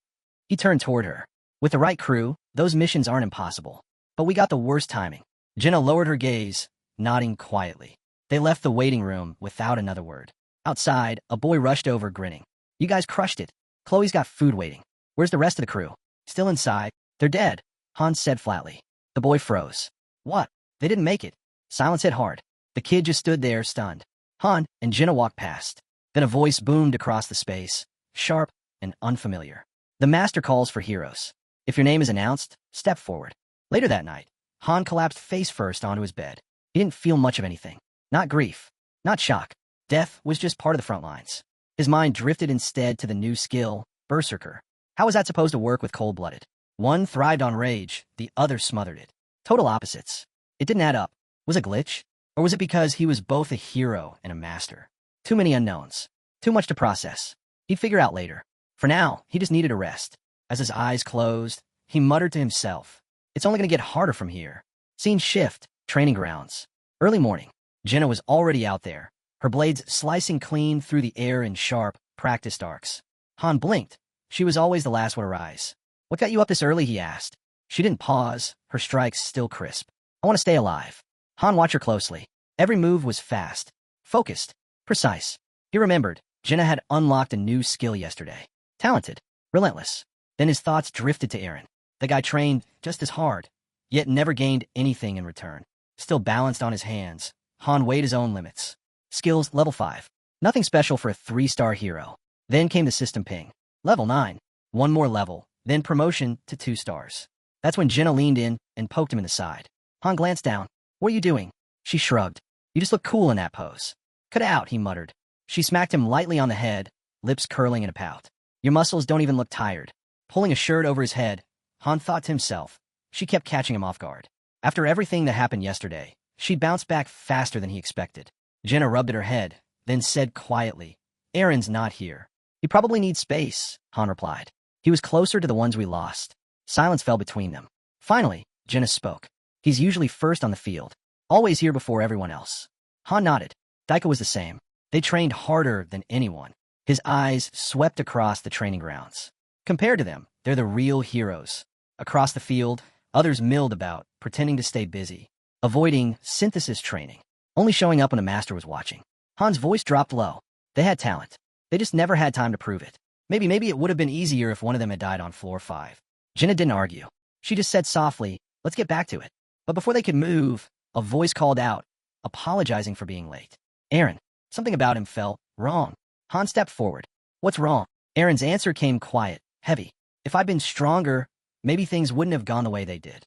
He turned toward her. With the right crew, those missions aren't impossible. But we got the worst timing. Jenna lowered her gaze, nodding quietly. They left the waiting room without another word. Outside, a boy rushed over, grinning. You guys crushed it. Chloe's got food waiting. Where's the rest of the crew? Still inside. They're dead, Hans said flatly. The boy froze. What? They didn't make it. Silence hit hard. The kid just stood there, stunned. Han and Jenna walked past. Then a voice boomed across the space, sharp and unfamiliar. The master calls for heroes. If your name is announced, step forward. Later that night, Han collapsed face first onto his bed. He didn't feel much of anything. Not grief. Not shock. Death was just part of the front lines. His mind drifted instead to the new skill, Berserker. How was that supposed to work with cold-blooded? One thrived on rage, the other smothered it. Total opposites. It didn't add up. Was it a glitch? Or was it because he was both a hero and a master? Too many unknowns. Too much to process. He'd figure out later. For now, he just needed a rest. As his eyes closed, he muttered to himself, It's only going to get harder from here. Scene shift, training grounds. Early morning. Jenna was already out there, her blades slicing clean through the air in sharp, practiced arcs. Han blinked. She was always the last one to rise. What got you up this early, he asked. She didn't pause, her strikes still crisp. I want to stay alive. Han watched her closely. Every move was fast, focused, precise. He remembered, Jenna had unlocked a new skill yesterday. Talented, relentless. Then his thoughts drifted to Eren. The guy trained just as hard, yet never gained anything in return. Still balanced on his hands, Han weighed his own limits. Skills level 5. Nothing special for a 3-star hero. Then came the system ping. Level 9. One more level, then promotion to 2 stars. That's when Jenna leaned in and poked him in the side. Han glanced down. What are you doing? She shrugged. You just look cool in that pose. Cut it out, he muttered. She smacked him lightly on the head, lips curling in a pout. Your muscles don't even look tired. Pulling a shirt over his head, Han thought to himself. She kept catching him off guard. After everything that happened yesterday, she'd bounced back faster than he expected. Jenna rubbed at her head, then said quietly, Eren's not here. He probably needs space, Han replied. He was closer to the ones we lost. Silence fell between them. Finally, Jenna spoke. He's usually first on the field, always here before everyone else. Han nodded. Daika was the same. They trained harder than anyone. His eyes swept across the training grounds. Compared to them, they're the real heroes. Across the field, others milled about, pretending to stay busy, avoiding synthesis training, only showing up when a master was watching. Han's voice dropped low. They had talent. They just never had time to prove it. Maybe it would have been easier if one of them had died on floor 5. Jenna didn't argue. She just said softly, let's get back to it. But before they could move, a voice called out, apologizing for being late. Eren. Something about him felt wrong. Han stepped forward. What's wrong? Eren's answer came quiet, heavy. If I'd been stronger, maybe things wouldn't have gone the way they did.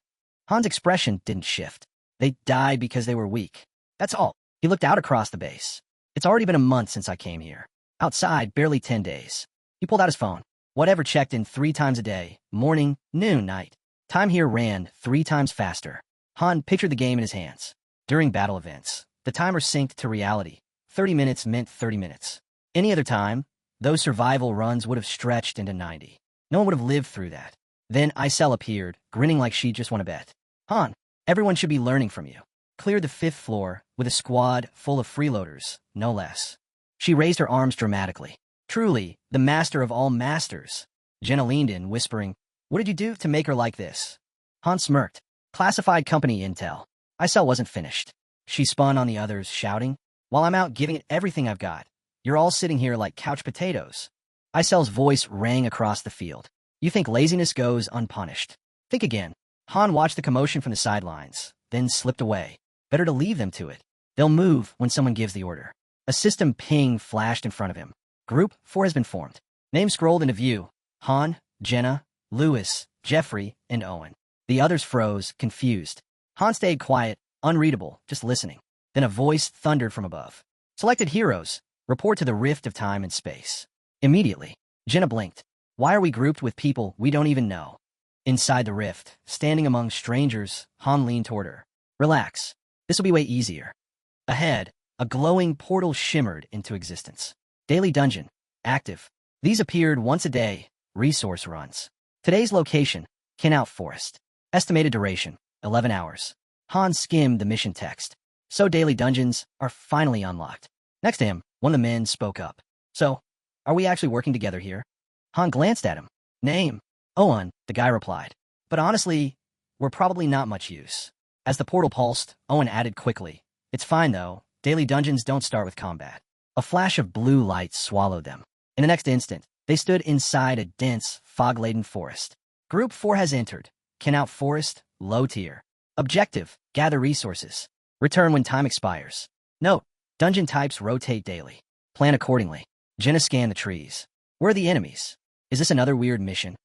Han's expression didn't shift. They died because they were weak. That's all. He looked out across the base. It's already been a month since I came here. Outside, barely 10 days. He pulled out his phone. Whatever checked in 3 times a day, morning, noon, night. Time here ran 3 times faster. Han pictured the game in his hands. During battle events, the timer synced to reality. 30 minutes meant 30 minutes. Any other time, those survival runs would have stretched into 90. No one would have lived through that. Then Isel appeared, grinning like she just won a bet. Han, everyone should be learning from you. Cleared the 5th floor with a squad full of freeloaders, no less. She raised her arms dramatically. Truly, the master of all masters. Jenna leaned in, whispering, "What did you do to make her like this?" Han smirked. "Classified company intel." Isel wasn't finished. She spun on the others, shouting, "While I'm out giving it everything I've got, you're all sitting here like couch potatoes." Isel's voice rang across the field. "You think laziness goes unpunished? Think again." Han watched the commotion from the sidelines, then slipped away. Better to leave them to it. They'll move when someone gives the order. A system ping flashed in front of him. Group 4 has been formed. Names scrolled into view. Han, Jenna, Lewis, Jeffrey, and Owen. The others froze, confused. Han stayed quiet, unreadable, just listening. Then a voice thundered from above. "Selected heroes, report to the rift of time and space." Immediately, Jenna blinked. "Why are we grouped with people we don't even know?" Inside the rift, standing among strangers, Han leaned toward her. "Relax. This'll be way easier." Ahead, a glowing portal shimmered into existence. Daily Dungeon. Active. These appeared once a day. Resource runs. Today's location, Kenout Forest. Estimated duration, 11 hours. Han skimmed the mission text. So daily dungeons are finally unlocked. Next to him, one of the men spoke up. "So, are we actually working together here?" Han glanced at him. "Name?" "Owen," the guy replied. "But honestly, we're probably not much use." As the portal pulsed, Owen added quickly, "It's fine though. Daily dungeons don't start with combat." A flash of blue light swallowed them. In the next instant, they stood inside a dense, fog-laden forest. Group 4 has entered. Kenout Forest, low tier. Objective, gather resources. Return when time expires. Note, dungeon types rotate daily. Plan accordingly. Jenna scanned the trees. "Where are the enemies? Is this another weird mission?"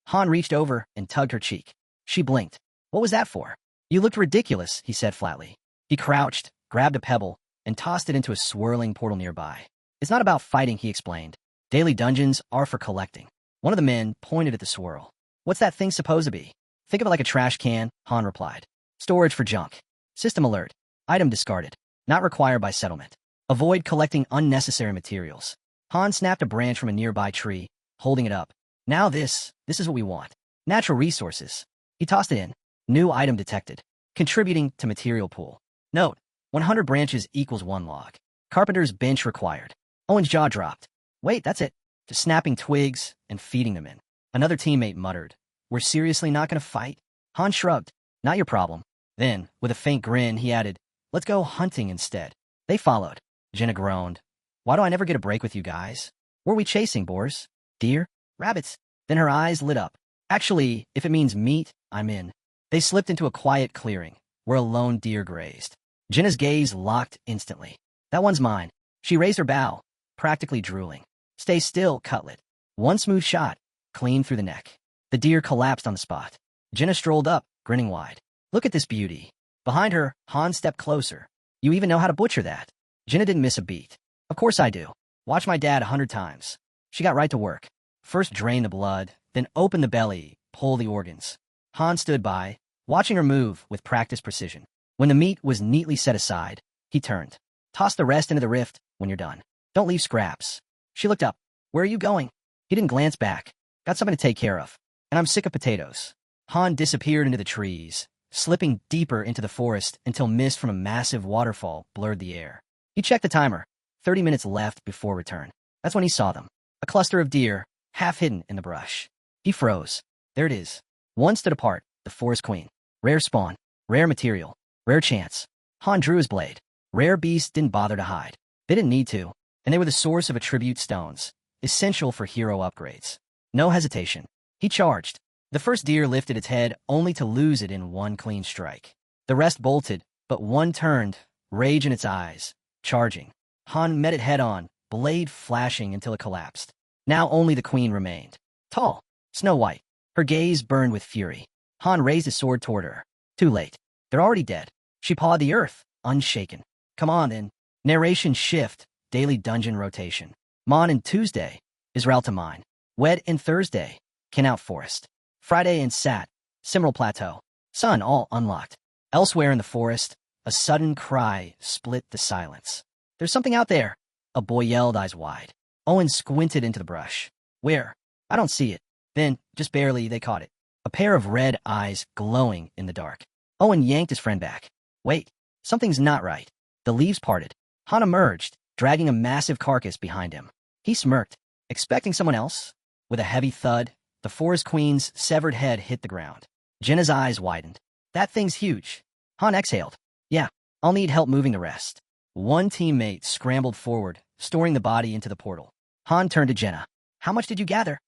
Han reached over and tugged her cheek. She blinked. "What was that for?" "You looked ridiculous," he said flatly. He crouched, grabbed a pebble, and tossed it into a swirling portal nearby. "It's not about fighting," he explained. "Daily dungeons are for collecting." One of the men pointed at the swirl. "What's that thing supposed to be?" "Think of it like a trash can," Han replied. "Storage for junk. System alert. Item discarded. Not required by settlement. Avoid collecting unnecessary materials." Han snapped a branch from a nearby tree, holding it up. "Now this is what we want. Natural resources." He tossed it in. New item detected. Contributing to material pool. Note, 100 branches equals 1 log. Carpenter's bench required. Owen's jaw dropped. "Wait, that's it. Just snapping twigs and feeding them in." Another teammate muttered, "We're seriously not going to fight?" Han shrugged. "Not your problem." Then, with a faint grin, he added, "Let's go hunting instead." They followed. Jenna groaned. "Why do I never get a break with you guys? What are we chasing, boars? Deer? Rabbits?" Then her eyes lit up. "Actually, if it means meat, I'm in." They slipped into a quiet clearing, where a lone deer grazed. Jenna's gaze locked instantly. "That one's mine." She raised her bow, practically drooling. "Stay still, cutlet." One smooth shot, clean through the neck. The deer collapsed on the spot. Jenna strolled up, grinning wide. "Look at this beauty." Behind her, Han stepped closer. "You even know how to butcher that?" Jenna didn't miss a beat. "Of course I do. Watch my dad 100 times." She got right to work. First drain the blood, then open the belly, pull the organs. Han stood by, watching her move with practiced precision. When the meat was neatly set aside, he turned. "Toss the rest into the rift when you're done. Don't leave scraps." She looked up. "Where are you going?" He didn't glance back. "Got something to take care of. And I'm sick of potatoes." Han disappeared into the trees, slipping deeper into the forest until mist from a massive waterfall blurred the air. He checked the timer. 30 minutes left before return. That's when he saw them. A cluster of deer, half hidden in the brush. He froze. There it is. One stood apart, the forest queen. Rare spawn, rare material, rare chance. Han drew his blade. Rare beasts didn't bother to hide. They didn't need to, and they were the source of attribute stones, essential for hero upgrades. No hesitation. He charged. The first deer lifted its head only to lose it in one clean strike. The rest bolted, but one turned, rage in its eyes, charging. Han met it head-on, blade flashing until it collapsed. Now only the queen remained. Tall, snow-white. Her gaze burned with fury. Han raised his sword toward her. Too late. They're already dead. She pawed the earth, unshaken. "Come on, then." Narration shift, daily dungeon rotation. Mon and Tuesday, Israel to mine. Wed and Thursday, Kenout Forest. Friday and Sat, Simral Plateau. Sun all unlocked. Elsewhere in the forest, a sudden cry split the silence. There's something out there. A boy yelled, eyes wide. Owen squinted into the brush. Where? I don't see it. Then, just barely, they caught it. A pair of red eyes glowing in the dark. Owen yanked his friend back. Wait, something's not right. The leaves parted. Han emerged, dragging a massive carcass behind him. He smirked, expecting someone else. With a heavy thud, the Forest Queen's severed head hit the ground. Jenna's eyes widened. That thing's huge. Han exhaled. Yeah, I'll need help moving the rest. One teammate scrambled forward, storing the body into the portal. Han turned to Jenna. How much did you gather?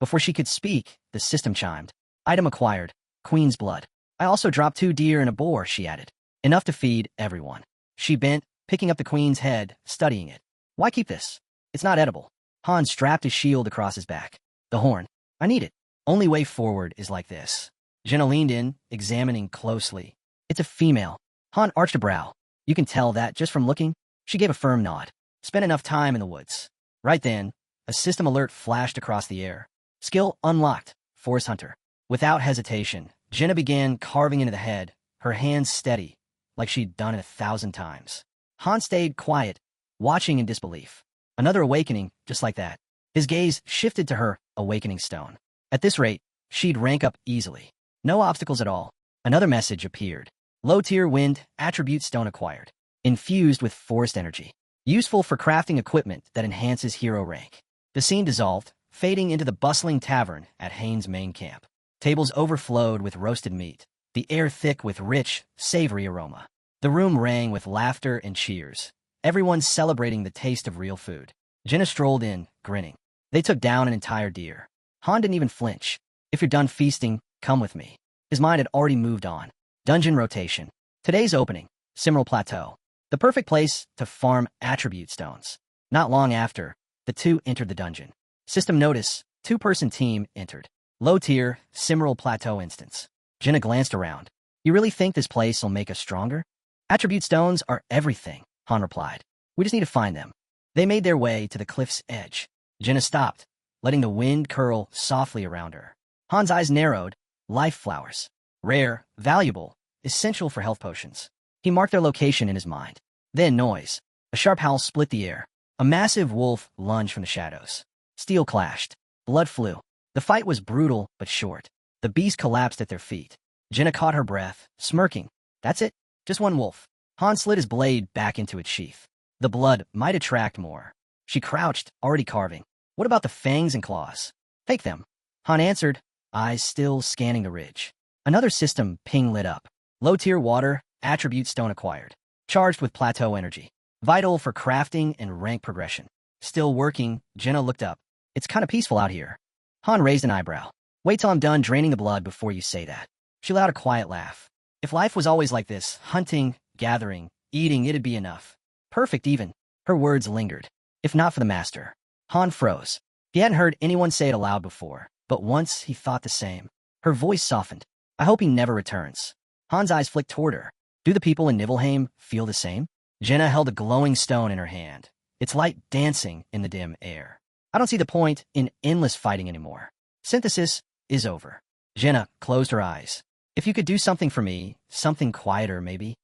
Before she could speak, the system chimed. Item acquired. Queen's blood. I also dropped 2 deer and a boar, she added. Enough to feed everyone. She bent, picking up the Queen's head, studying it. Why keep this? It's not edible. Han strapped his shield across his back. The horn. I need it. Only way forward is like this. Jenna leaned in, examining closely. It's a female. Han arched a brow. You can tell that just from looking. She gave a firm nod. Spent enough time in the woods. Right then, a system alert flashed across the air. Skill unlocked. Forest Hunter. Without hesitation, Jenna began carving into the head, her hands steady, like she'd done it 1,000 times. Han stayed quiet, watching in disbelief. Another awakening, just like that. His gaze shifted to her awakening stone. At this rate, she'd rank up easily. No obstacles at all. Another message appeared. Low-tier wind, attribute stone acquired. Infused with forest energy. Useful for crafting equipment that enhances hero rank. The scene dissolved, fading into the bustling tavern at Haynes' main camp. Tables overflowed with roasted meat, the air thick with rich, savory aroma. The room rang with laughter and cheers, everyone celebrating the taste of real food. Jenna strolled in, grinning. They took down an entire deer. Han didn't even flinch. If you're done feasting, come with me. His mind had already moved on. Dungeon rotation. Today's opening, Simral Plateau. The perfect place to farm attribute stones. Not long after, the two entered the dungeon. System notice, 2-person team entered. Low-tier, Simral Plateau instance. Jenna glanced around. You really think this place will make us stronger? Attribute stones are everything, Han replied. We just need to find them. They made their way to the cliff's edge. Jenna stopped, letting the wind curl softly around her. Han's eyes narrowed. Life flowers. Rare, valuable, essential for health potions. He marked their location in his mind. Then noise. A sharp howl split the air. A massive wolf lunged from the shadows. Steel clashed. Blood flew. The fight was brutal but short. The beast collapsed at their feet. Jenna caught her breath, smirking. That's it? Just one wolf. Han slid his blade back into its sheath. The blood might attract more. She crouched, already carving. What about the fangs and claws? Take them. Han answered, eyes still scanning the ridge. Another system ping lit up. Low-tier water, attribute stone acquired. Charged with plateau energy. Vital for crafting and rank progression. Still working, Jenna looked up. It's kind of peaceful out here. Han raised an eyebrow. Wait till I'm done draining the blood before you say that. She let out a quiet laugh. If life was always like this, hunting, gathering, eating, it'd be enough. Perfect even. Her words lingered. If not for the master. Han froze. He hadn't heard anyone say it aloud before, but once he thought the same. Her voice softened. I hope he never returns. Han's eyes flicked toward her. Do the people in Nibelheim feel the same? Jenna held a glowing stone in her hand, its light dancing in the dim air. I don't see the point in endless fighting anymore. Synthesis is over. Jenna closed her eyes. If you could do something for me, something quieter maybe.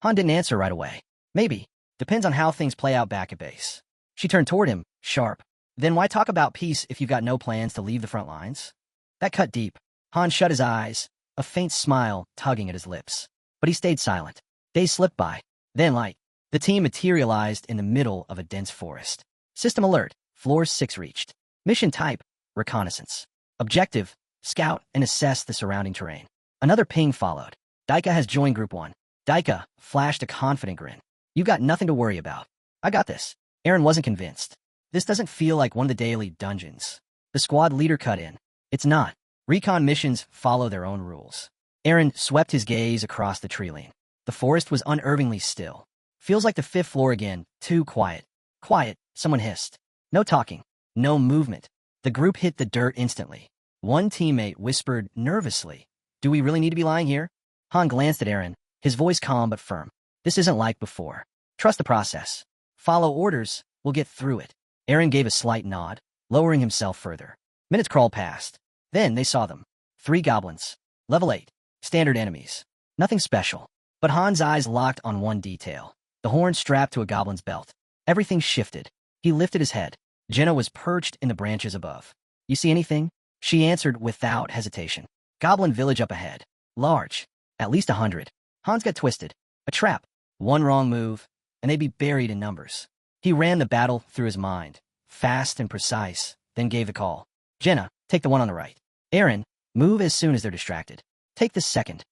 Han didn't answer right away. Maybe. Depends on how things play out back at base. She turned toward him, sharp. Then why talk about peace if you've got no plans to leave the front lines? That cut deep. Han shut his eyes, a faint smile tugging at his lips. But he stayed silent. Days slipped by. Then light. The team materialized in the middle of a dense forest. System alert. Floor 6 reached. Mission type, reconnaissance. Objective, scout and assess the surrounding terrain. Another ping followed. Daika has joined Group 1. Daika flashed a confident grin. You got nothing to worry about. I got this. Aaron wasn't convinced. This doesn't feel like one of the daily dungeons. The squad leader cut in. It's not. Recon missions follow their own rules. Aaron swept his gaze across the tree lane. The forest was unervingly still. Feels like the 5th floor again, too quiet. Quiet, someone hissed. No talking, no movement. The group hit the dirt instantly. One teammate whispered nervously, do we really need to be lying here? Han glanced at Aaron, his voice calm but firm. This isn't like before. Trust the process. Follow orders, we'll get through it. Aaron gave a slight nod, lowering himself further. Minutes crawled past. Then they saw them. 3 goblins. Level 8. Standard enemies. Nothing special. But Han's eyes locked on one detail. The horn strapped to a goblin's belt. Everything shifted. He lifted his head. Jenna was perched in the branches above. You see anything? She answered without hesitation. Goblin village up ahead. Large. At least 100. Hans got twisted. A trap. One wrong move, and they'd be buried in numbers. He ran the battle through his mind, fast and precise, then gave the call. Jenna, take the one on the right. Aaron, move as soon as they're distracted. Take the second.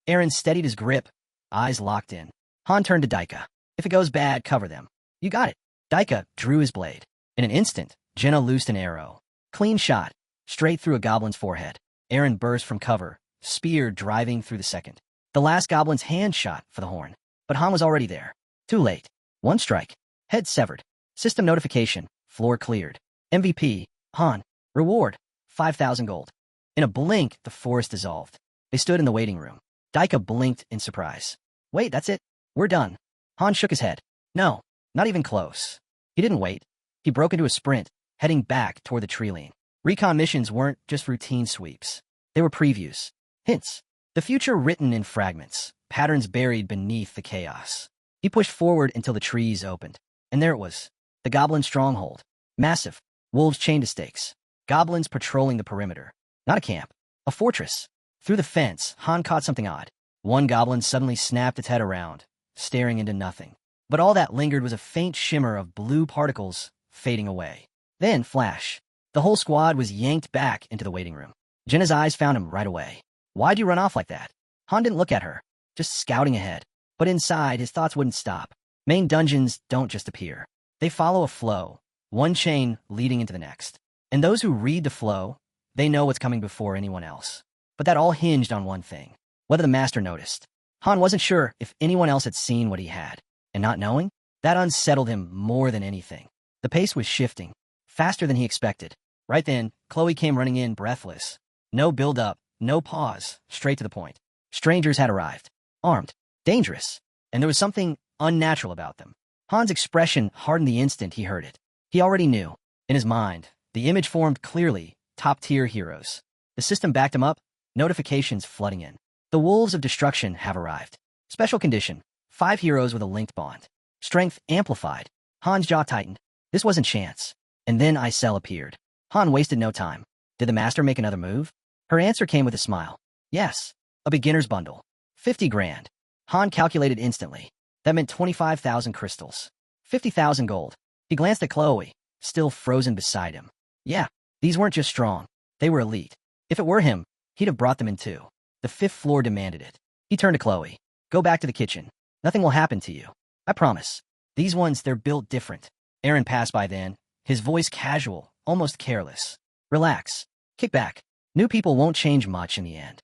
Aaron steadied his grip, eyes locked in. Han turned to Daika. If it goes bad, cover them. You got it. Daika drew his blade. In an instant, Jenna loosed an arrow. Clean shot, straight through a goblin's forehead. Aaron burst from cover, spear driving through the second. The last goblin's hand shot for the horn. But Han was already there. Too late. One strike. Head severed. System notification. Floor cleared. MVP. Han. Reward. 5,000 gold. In a blink, the forest dissolved. They stood in the waiting room. Daika blinked in surprise. Wait, that's it? We're done. Han shook his head. No, not even close. He didn't wait. He broke into a sprint, heading back toward the tree line. Recon missions weren't just routine sweeps. They were previews. Hints. The future written in fragments. Patterns buried beneath the chaos. He pushed forward until the trees opened. And there it was. The goblin stronghold. Massive. Wolves chained to stakes. Goblins patrolling the perimeter. Not a camp. A fortress. Through the fence, Han caught something odd. One goblin suddenly snapped its head around, staring into nothing. But all that lingered was a faint shimmer of blue particles fading away. Then, flash. The whole squad was yanked back into the waiting room. Jenna's eyes found him right away. Why'd you run off like that? Han didn't look at her, just scouting ahead. But inside, his thoughts wouldn't stop. Main dungeons don't just appear. They follow a flow, one chain leading into the next. And those who read the flow, they know what's coming before anyone else. But that all hinged on one thing. Whether the master noticed. Han wasn't sure if anyone else had seen what he had. And not knowing, that unsettled him more than anything. The pace was shifting, faster than he expected. Right then, Chloe came running in breathless. No build-up, no pause, straight to the point. Strangers had arrived. Armed. Dangerous. And there was something unnatural about them. Han's expression hardened the instant he heard it. He already knew. In his mind, the image formed clearly, top-tier heroes. The system backed him up, notifications flooding in. The wolves of destruction have arrived. Special condition. 5 heroes with a linked bond. Strength amplified. Han's jaw tightened. This wasn't chance. And then Isel appeared. Han wasted no time. Did the master make another move? Her answer came with a smile. Yes. A beginner's bundle. 50 grand. Han calculated instantly. That meant 25,000 crystals. 50,000 gold. He glanced at Chloe, still frozen beside him. Yeah, these weren't just strong. They were elite. If it were him, he'd have brought them in too. The 5th floor demanded it. He turned to Chloe. Go back to the kitchen. Nothing will happen to you. I promise. These ones, they're built different. Aaron passed by then, his voice casual, almost careless. Relax. Kick back. New people won't change much in the end.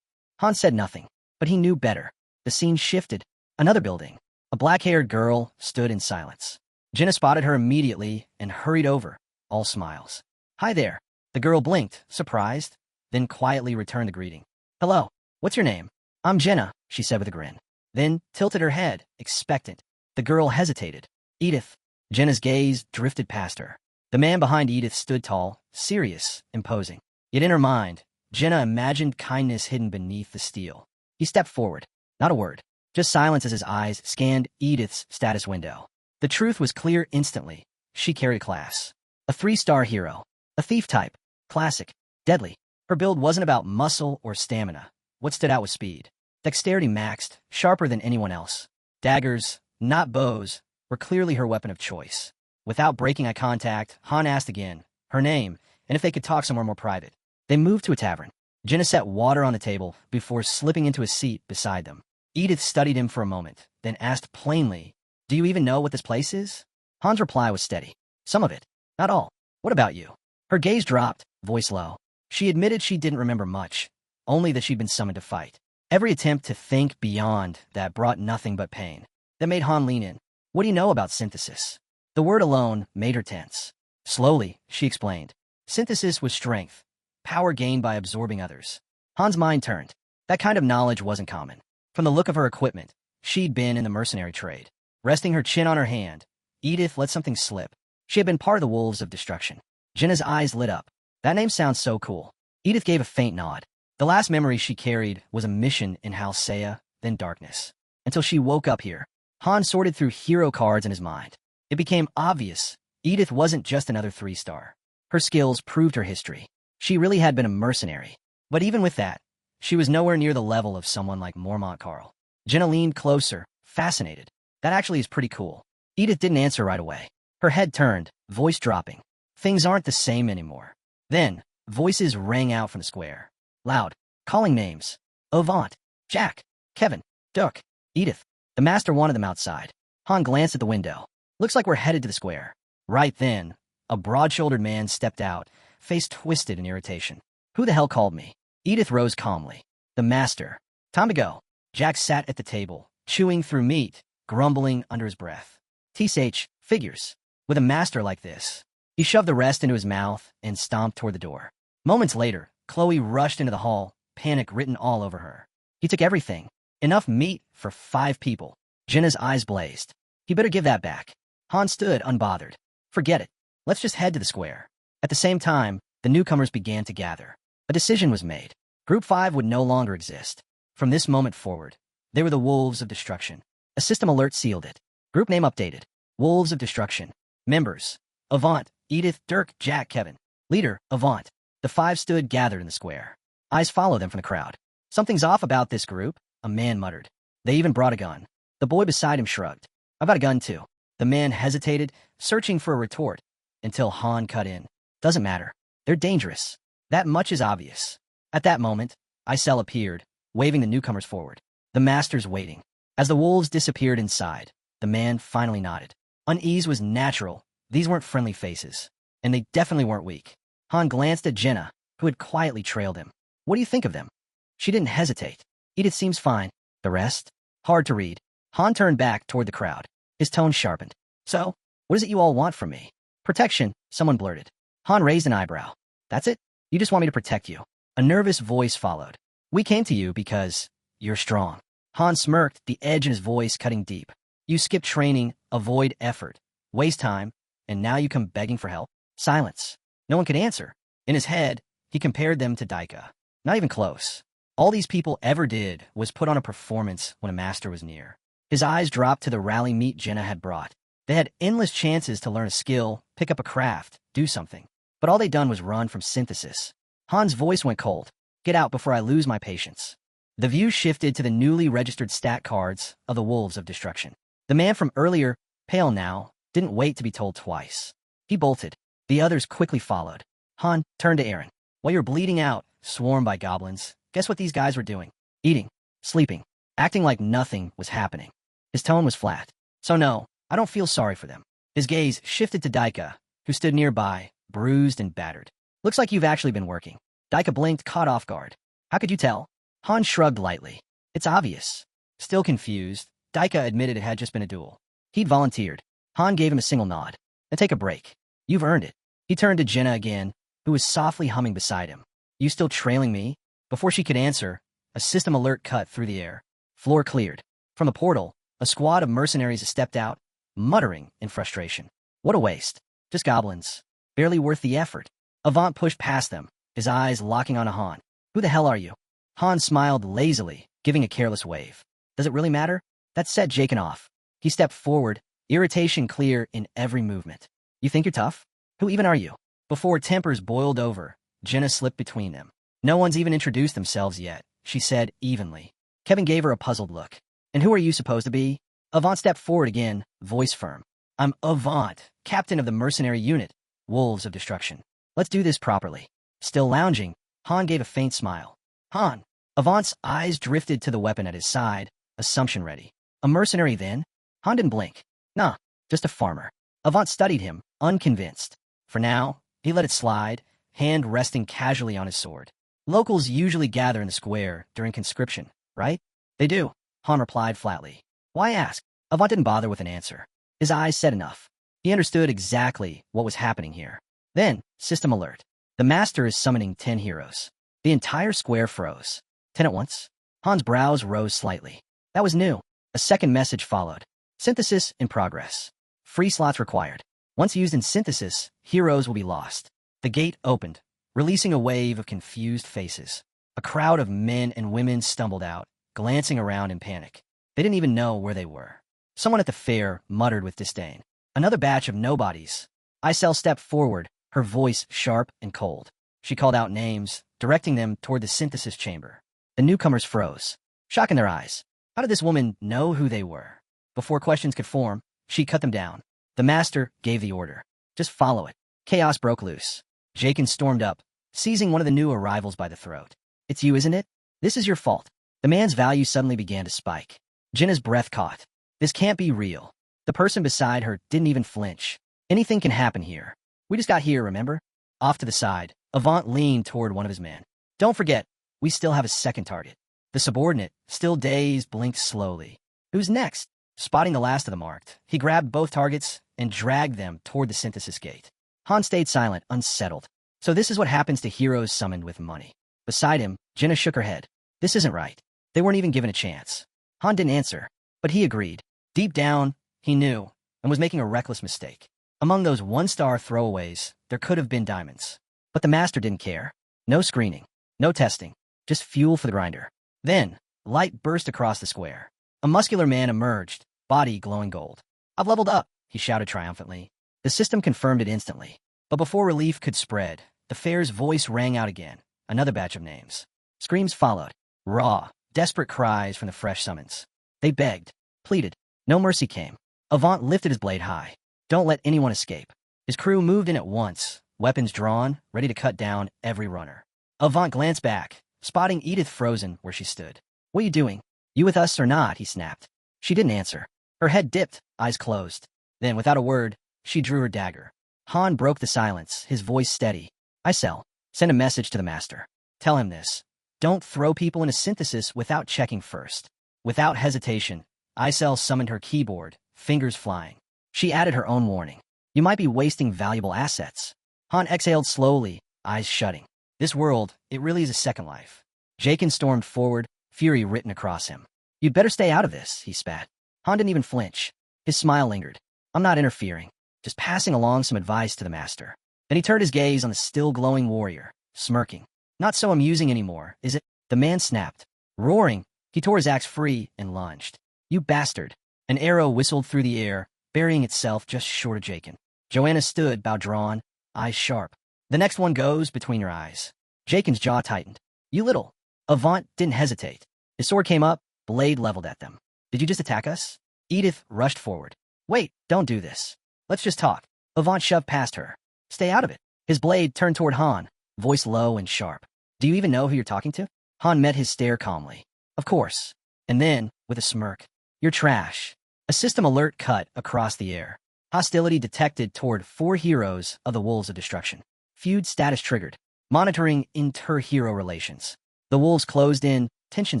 Han said nothing, but he knew better. The scene shifted. Another building. A black-haired girl stood in silence. Jenna spotted her immediately and hurried over, all smiles. Hi there. The girl blinked, surprised, then quietly returned the greeting. Hello. What's your name? I'm Jenna, she said with a grin. Then tilted her head, expectant. The girl hesitated. Edith. Jenna's gaze drifted past her. The man behind Edith stood tall, serious, imposing. Yet in her mind, Jenna imagined kindness hidden beneath the steel. He stepped forward. Not a word. Just silence as his eyes scanned Edith's status window. The truth was clear instantly. She carried class. A 3-star hero. A thief type. Classic. Deadly. Her build wasn't about muscle or stamina. What stood out was speed. Dexterity maxed, sharper than anyone else. Daggers, not bows, were clearly her weapon of choice. Without breaking eye contact, Han asked again, her name, and if they could talk somewhere more private. They moved to a tavern. Jenna set water on the table before slipping into a seat beside them. Edith studied him for a moment, then asked plainly, Do you even know what this place is? Han's reply was steady. Some of it. Not all. What about you? Her gaze dropped, voice low. She admitted she didn't remember much, only that she'd been summoned to fight. Every attempt to think beyond that brought nothing but pain. That made Han lean in. What do you know about synthesis? The word alone made her tense. Slowly, she explained. Synthesis was strength, power gained by absorbing others. Han's mind turned. That kind of knowledge wasn't common. From the look of her equipment, she'd been in the mercenary trade. Resting her chin on her hand, Edith let something slip. She had been part of the Wolves of Destruction. Jenna's eyes lit up. That name sounds so cool. Edith gave a faint nod. The last memory she carried was a mission in Halcea, then darkness. Until she woke up here. Han sorted through hero cards in his mind. It became obvious Edith wasn't just another 3-star. Her skills proved her history. She really had been a mercenary. But even with that, she was nowhere near the level of someone like Mormont Carl. Jenna leaned closer, fascinated. That actually is pretty cool. Edith didn't answer right away. Her head turned, voice dropping. Things aren't the same anymore. Then, voices rang out from the square. Loud, calling names. Avant, Jack, Kevin, Duck, Edith. The master wanted them outside. Han glanced at the window. Looks like we're headed to the square. Right then, a broad-shouldered man stepped out, face twisted in irritation. Who the hell called me? Edith rose calmly. The master. Time to go. Jack sat at the table, chewing through meat, grumbling under his breath. TSH, figures. With a master like this. He shoved the rest into his mouth and stomped toward the door. Moments later, Chloe rushed into the hall, panic written all over her. He took everything. Enough meat for 5 people. Jenna's eyes blazed. He better give that back. Han stood unbothered. Forget it. Let's just head to the square. At the same time, the newcomers began to gather. A decision was made. Group 5 would no longer exist. From this moment forward, they were the Wolves of Destruction. A system alert sealed it. Group name updated. Wolves of Destruction. Members. Avant, Edith, Dirk, Jack, Kevin. Leader, Avant. The 5 stood gathered in the square. Eyes followed them from the crowd. Something's off about this group, a man muttered. They even brought a gun. The boy beside him shrugged. I've got a gun too. The man hesitated, searching for a retort, until Han cut in. Doesn't matter. They're dangerous. That much is obvious. At that moment, Isel appeared, waving the newcomers forward. The master's waiting. As the wolves disappeared inside, the man finally nodded. Unease was natural. These weren't friendly faces. And they definitely weren't weak. Han glanced at Jenna, who had quietly trailed him. What do you think of them? She didn't hesitate. Edith seems fine. The rest? Hard to read. Han turned back toward the crowd. His tone sharpened. So, what is it you all want from me? Protection, someone blurted. Han raised an eyebrow. That's it? You just want me to protect you. A nervous voice followed. We came to you because you're strong. Han smirked, the edge in his voice cutting deep. You skip training, avoid effort, waste time, and now you come begging for help? Silence. No one could answer. In his head, he compared them to Daika. Not even close. All these people ever did was put on a performance when a master was near. His eyes dropped to the rally meat Jenna had brought. They had endless chances to learn a skill, pick up a craft, do something. But all they'd done was run from synthesis. Han's voice went cold. Get out before I lose my patience. The view shifted to the newly registered stat cards of the Wolves of Destruction. The man from earlier, pale now, didn't wait to be told twice. He bolted. The others quickly followed. Han turned to Aaron. While you're bleeding out, swarmed by goblins, guess what these guys were doing? Eating, sleeping, acting like nothing was happening. His tone was flat. So no, I don't feel sorry for them. His gaze shifted to Daika, who stood nearby, bruised and battered. Looks like you've actually been working. Daika blinked, caught off guard. How could you tell? Han shrugged lightly. It's obvious. Still confused, Daika admitted it had just been a duel. He'd volunteered. Han gave him a single nod. Then take a break. You've earned it. He turned to Jenna again, who was softly humming beside him. You still trailing me? Before she could answer, a system alert cut through the air. Floor cleared. From the portal, a squad of mercenaries stepped out, muttering in frustration. What a waste. Just goblins. Barely worth the effort. Avant pushed past them, his eyes locking on Han. Who the hell are you? Han smiled lazily, giving a careless wave. Does it really matter? That set Jaken off. He stepped forward, irritation clear in every movement. You think you're tough? Who even are you? Before tempers boiled over, Jenna slipped between them. No one's even introduced themselves yet, she said evenly. Kevin gave her a puzzled look. And who are you supposed to be? Avant stepped forward again, voice firm. I'm Avant, captain of the mercenary unit, Wolves of Destruction. Let's do this properly. Still lounging, Han gave a faint smile. Han. Avant's eyes drifted to the weapon at his side, assumption ready. A mercenary then? Han didn't blink. Nah, just a farmer. Avant studied him, unconvinced. For now, he let it slide, hand resting casually on his sword. Locals usually gather in the square during conscription, right? They do, Han replied flatly. Why ask? Avant didn't bother with an answer. His eyes said enough. He understood exactly what was happening here. Then, system alert. The master is summoning 10 heroes. The entire square froze. 10 at once? Han's brows rose slightly. That was new. A second message followed. Synthesis in progress. Free slots required. Once used in synthesis, heroes will be lost. The gate opened, releasing a wave of confused faces. A crowd of men and women stumbled out, glancing around in panic. They didn't even know where they were. Someone at the fair muttered with disdain. Another batch of nobodies. Isel stepped forward, her voice sharp and cold. She called out names, directing them toward the synthesis chamber. The newcomers froze, shock in their eyes. How did this woman know who they were? Before questions could form, she cut them down. The master gave the order. Just follow it. Chaos broke loose. Jakin stormed up, seizing one of the new arrivals by the throat. It's you, isn't it? This is your fault. The man's value suddenly began to spike. Jinna's breath caught. This can't be real. The person beside her didn't even flinch. Anything can happen here. We just got here, remember? Off to the side, Avant leaned toward one of his men. Don't forget, we still have a second target. The subordinate, still dazed, blinked slowly. Who's next? Spotting the last of the marked, he grabbed both targets and dragged them toward the synthesis gate. Han stayed silent, unsettled. So this is what happens to heroes summoned with money. Beside him, Jinna shook her head. This isn't right. They weren't even given a chance. Han didn't answer, but he agreed. Deep down, he knew, and was making a reckless mistake. Among those one-star throwaways, there could have been diamonds. But the master didn't care. No screening, no testing, just fuel for the grinder. Then, light burst across the square. A muscular man emerged, body glowing gold. I've leveled up, he shouted triumphantly. The system confirmed it instantly. But before relief could spread, the fair's voice rang out again. Another batch of names. Screams followed. Raw, desperate cries from the fresh summons. They begged, pleaded. No mercy came. Avant lifted his blade high. Don't let anyone escape. His crew moved in at once, weapons drawn, ready to cut down every runner. Avant glanced back, spotting Edith frozen where she stood. What are you doing? You with us or not? He snapped. She didn't answer. Her head dipped, eyes closed. Then, without a word, she drew her dagger. Han broke the silence, his voice steady. Isel, send a message to the master. Tell him this. Don't throw people into synthesis without checking first. Without hesitation, Isel summoned her keyboard, fingers flying. She added her own warning. You might be wasting valuable assets. Han exhaled slowly, eyes shutting. This world, it really is a second life. Jakin stormed forward, fury written across him. You'd better stay out of this, he spat. Han didn't even flinch. His smile lingered. I'm not interfering, just passing along some advice to the master. Then he turned his gaze on the still glowing warrior, smirking. Not so amusing anymore, is it? The man snapped. Roaring, he tore his axe free and lunged. You bastard. An arrow whistled through the air, burying itself just short of Jakin. Joanna stood, bow drawn, eyes sharp. The next one goes between your eyes. Jakin's jaw tightened. You little. Avant didn't hesitate. His sword came up, blade leveled at them. Did you just attack us? Edith rushed forward. Wait, don't do this. Let's just talk. Avant shoved past her. Stay out of it. His blade turned toward Han, voice low and sharp. Do you even know who you're talking to? Han met his stare calmly. Of course. And then, with a smirk. You're trash. A system alert cut across the air. Hostility detected toward 4 heroes of the Wolves of Destruction. Feud status triggered. Monitoring inter-hero relations. The wolves closed in, tension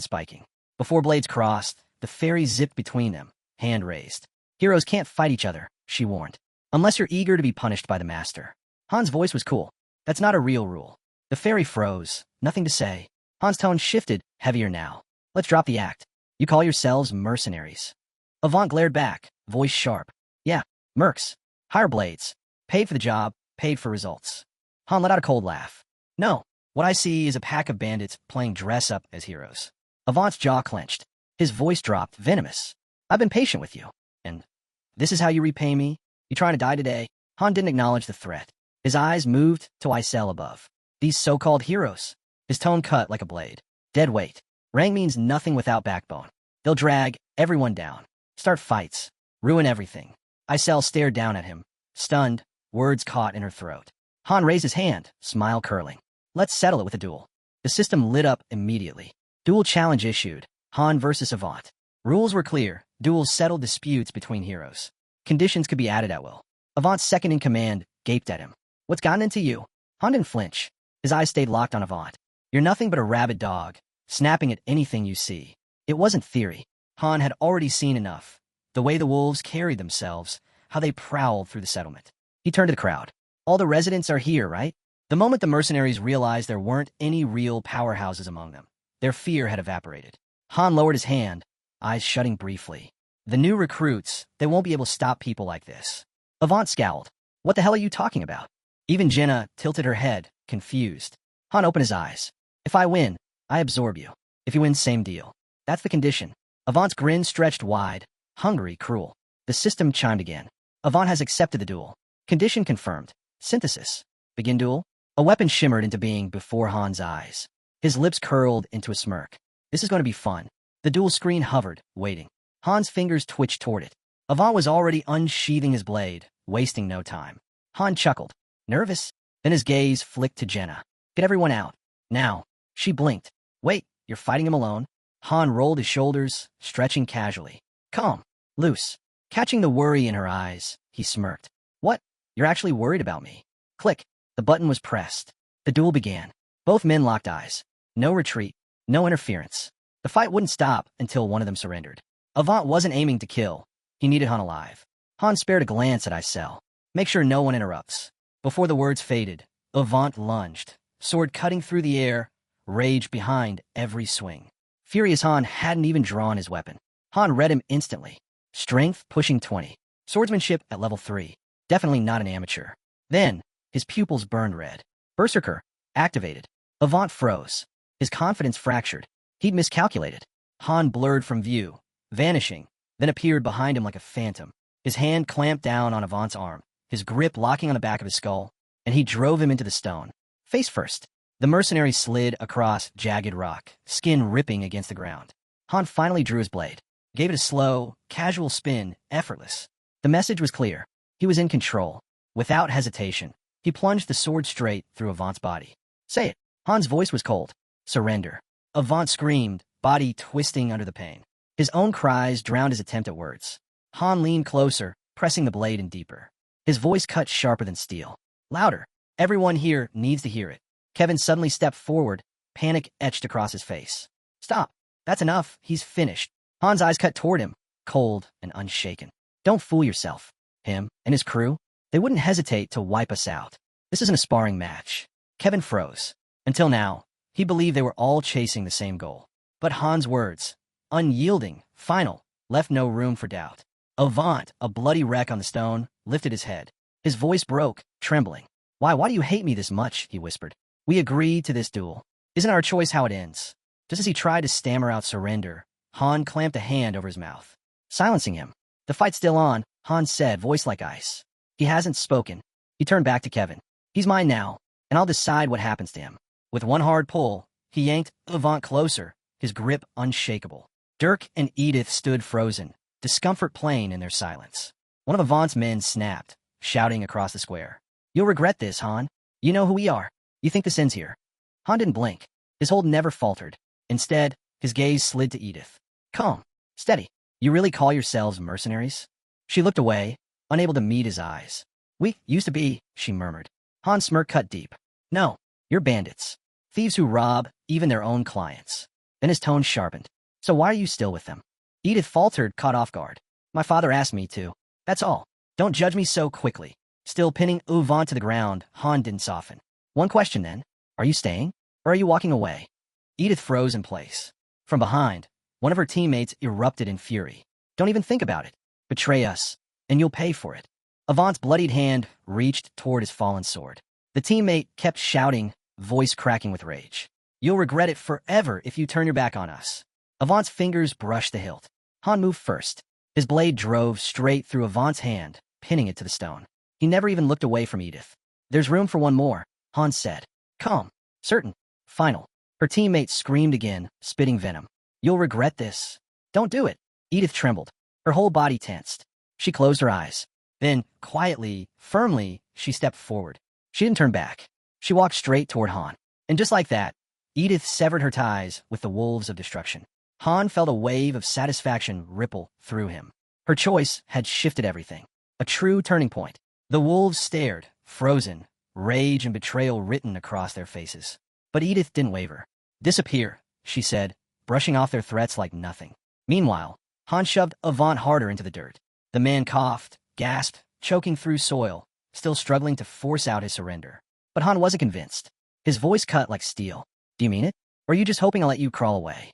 spiking. Before blades crossed, the fairy zipped between them, hand raised. Heroes can't fight each other, she warned. Unless you're eager to be punished by the master. Han's voice was cool. That's not a real rule. The fairy froze, nothing to say. Han's tone shifted, heavier now. Let's drop the act. You call yourselves mercenaries. Avant glared back, voice sharp. Yeah, mercs. Hire blades. Paid for the job, paid for results. Han let out a cold laugh. No, what I see is a pack of bandits playing dress-up as heroes. Avant's jaw clenched. His voice dropped, venomous. I've been patient with you. And this is how you repay me? You trying to die today? Han didn't acknowledge the threat. His eyes moved to Isel above. These so-called heroes. His tone cut like a blade. Dead weight. Rank means nothing without backbone. They'll drag everyone down. Start fights. Ruin everything. Isel stared down at him. Stunned, words caught in her throat. Han raised his hand, smile curling. Let's settle it with a duel. The system lit up immediately. Duel challenge issued. Han versus Avant. Rules were clear. Duels settled disputes between heroes. Conditions could be added at will. Avant's second in command gaped at him. What's gotten into you? Han didn't flinch. His eyes stayed locked on Avant. You're nothing but a rabid dog, snapping at anything you see. It wasn't theory. Han had already seen enough. The way the wolves carried themselves, how they prowled through the settlement. He turned to the crowd. All the residents are here, right? The moment the mercenaries realized there weren't any real powerhouses among them, their fear had evaporated. Han lowered his hand, eyes shutting briefly. The new recruits, they won't be able to stop people like this. Avant scowled. What the hell are you talking about? Even Jinna tilted her head, confused. Han opened his eyes. If I win, I absorb you. If you win, same deal. That's the condition. Avant's grin stretched wide, hungry, cruel. The system chimed again. Avant has accepted the duel. Condition confirmed. Synthesis. Begin duel? A weapon shimmered into being before Han's eyes. His lips curled into a smirk. This is going to be fun. The duel screen hovered, waiting. Han's fingers twitched toward it. Avant was already unsheathing his blade, wasting no time. Han chuckled. Nervous? Then his gaze flicked to Jenna. Get everyone out. Now. She blinked. Wait, you're fighting him alone? Han rolled his shoulders, stretching casually. Calm. Loose. Catching the worry in her eyes, he smirked. What? You're actually worried about me? Click. The button was pressed. The duel began. Both men locked eyes. No retreat. No interference. The fight wouldn't stop until one of them surrendered. Avant wasn't aiming to kill. He needed Han alive. Han spared a glance at Isel. Make sure no one interrupts. Before the words faded, Avant lunged, sword cutting through the air, rage behind every swing. Furious Han hadn't even drawn his weapon. Han read him instantly. Strength pushing 20. Swordsmanship at level 3. Definitely not an amateur. Then, his pupils burned red. Berserker, activated. Avant froze. His confidence fractured. He'd miscalculated. Han blurred from view, vanishing, then appeared behind him like a phantom. His hand clamped down on Avant's arm, his grip locking on the back of his skull, and he drove him into the stone. Face first. The mercenary slid across jagged rock, skin ripping against the ground. Han finally drew his blade, gave it a slow, casual spin, effortless. The message was clear. He was in control. Without hesitation, he plunged the sword straight through Avant's body. Say it. Han's voice was cold. Surrender. Avant screamed, body twisting under the pain. His own cries drowned his attempt at words. Han leaned closer, pressing the blade in deeper. His voice cut sharper than steel. Louder. Everyone here needs to hear it. Kevin suddenly stepped forward, panic etched across his face. Stop. That's enough. He's finished. Han's eyes cut toward him, cold and unshaken. Don't fool yourself. Him and his crew, they wouldn't hesitate to wipe us out. This isn't a sparring match. Kevin froze. Until now, he believed they were all chasing the same goal. But Han's words, unyielding, final, left no room for doubt. Avant, a bloody wreck on the stone, lifted his head. His voice broke, trembling. Why do you hate me this much? He whispered. We agreed to this duel. Isn't our choice how it ends? Just as he tried to stammer out surrender, Han clamped a hand over his mouth, silencing him. The fight's still on, Han said, voice like ice. He hasn't spoken. He turned back to Kevin. He's mine now, and I'll decide what happens to him. With one hard pull, he yanked Avant closer, his grip unshakable. Dirk and Edith stood frozen, discomfort plain in their silence. One of Avant's men snapped, shouting across the square. You'll regret this, Han. You know who we are. You think this ends here? Han didn't blink. His hold never faltered. Instead, his gaze slid to Edith. Calm. Steady. You really call yourselves mercenaries? She looked away, unable to meet his eyes. We used to be, she murmured. Han's smirk cut deep. No, you're bandits. Thieves who rob even their own clients. Then his tone sharpened. So why are you still with them? Edith faltered, caught off guard. My father asked me to. That's all. Don't judge me so quickly. Still pinning Avant to the ground, Han didn't soften. One question then. Are you staying? Or are you walking away? Edith froze in place. From behind, one of her teammates erupted in fury. Don't even think about it. Betray us, and you'll pay for it. Avant's bloodied hand reached toward his fallen sword. The teammate kept shouting, voice cracking with rage. You'll regret it forever if you turn your back on us. Avant's fingers brushed the hilt. Han moved first. His blade drove straight through Avant's hand, pinning it to the stone. He never even looked away from Edith. There's room for one more, Han said. Calm. Certain. Final. Her teammate screamed again, spitting venom. You'll regret this. Don't do it. Edith trembled. Her whole body tensed. She closed her eyes. Then, quietly, firmly, she stepped forward. She didn't turn back. She walked straight toward Han. And just like that, Edith severed her ties with the wolves of destruction. Han felt a wave of satisfaction ripple through him. Her choice had shifted everything. A true turning point. The wolves stared, frozen, rage and betrayal written across their faces. But Edith didn't waver. Disappear, she said, brushing off their threats like nothing. Meanwhile, Han shoved Avant harder into the dirt. The man coughed, gasped, choking through soil, still struggling to force out his surrender. But Han wasn't convinced. His voice cut like steel. Do you mean it? Or are you just hoping I'll let you crawl away?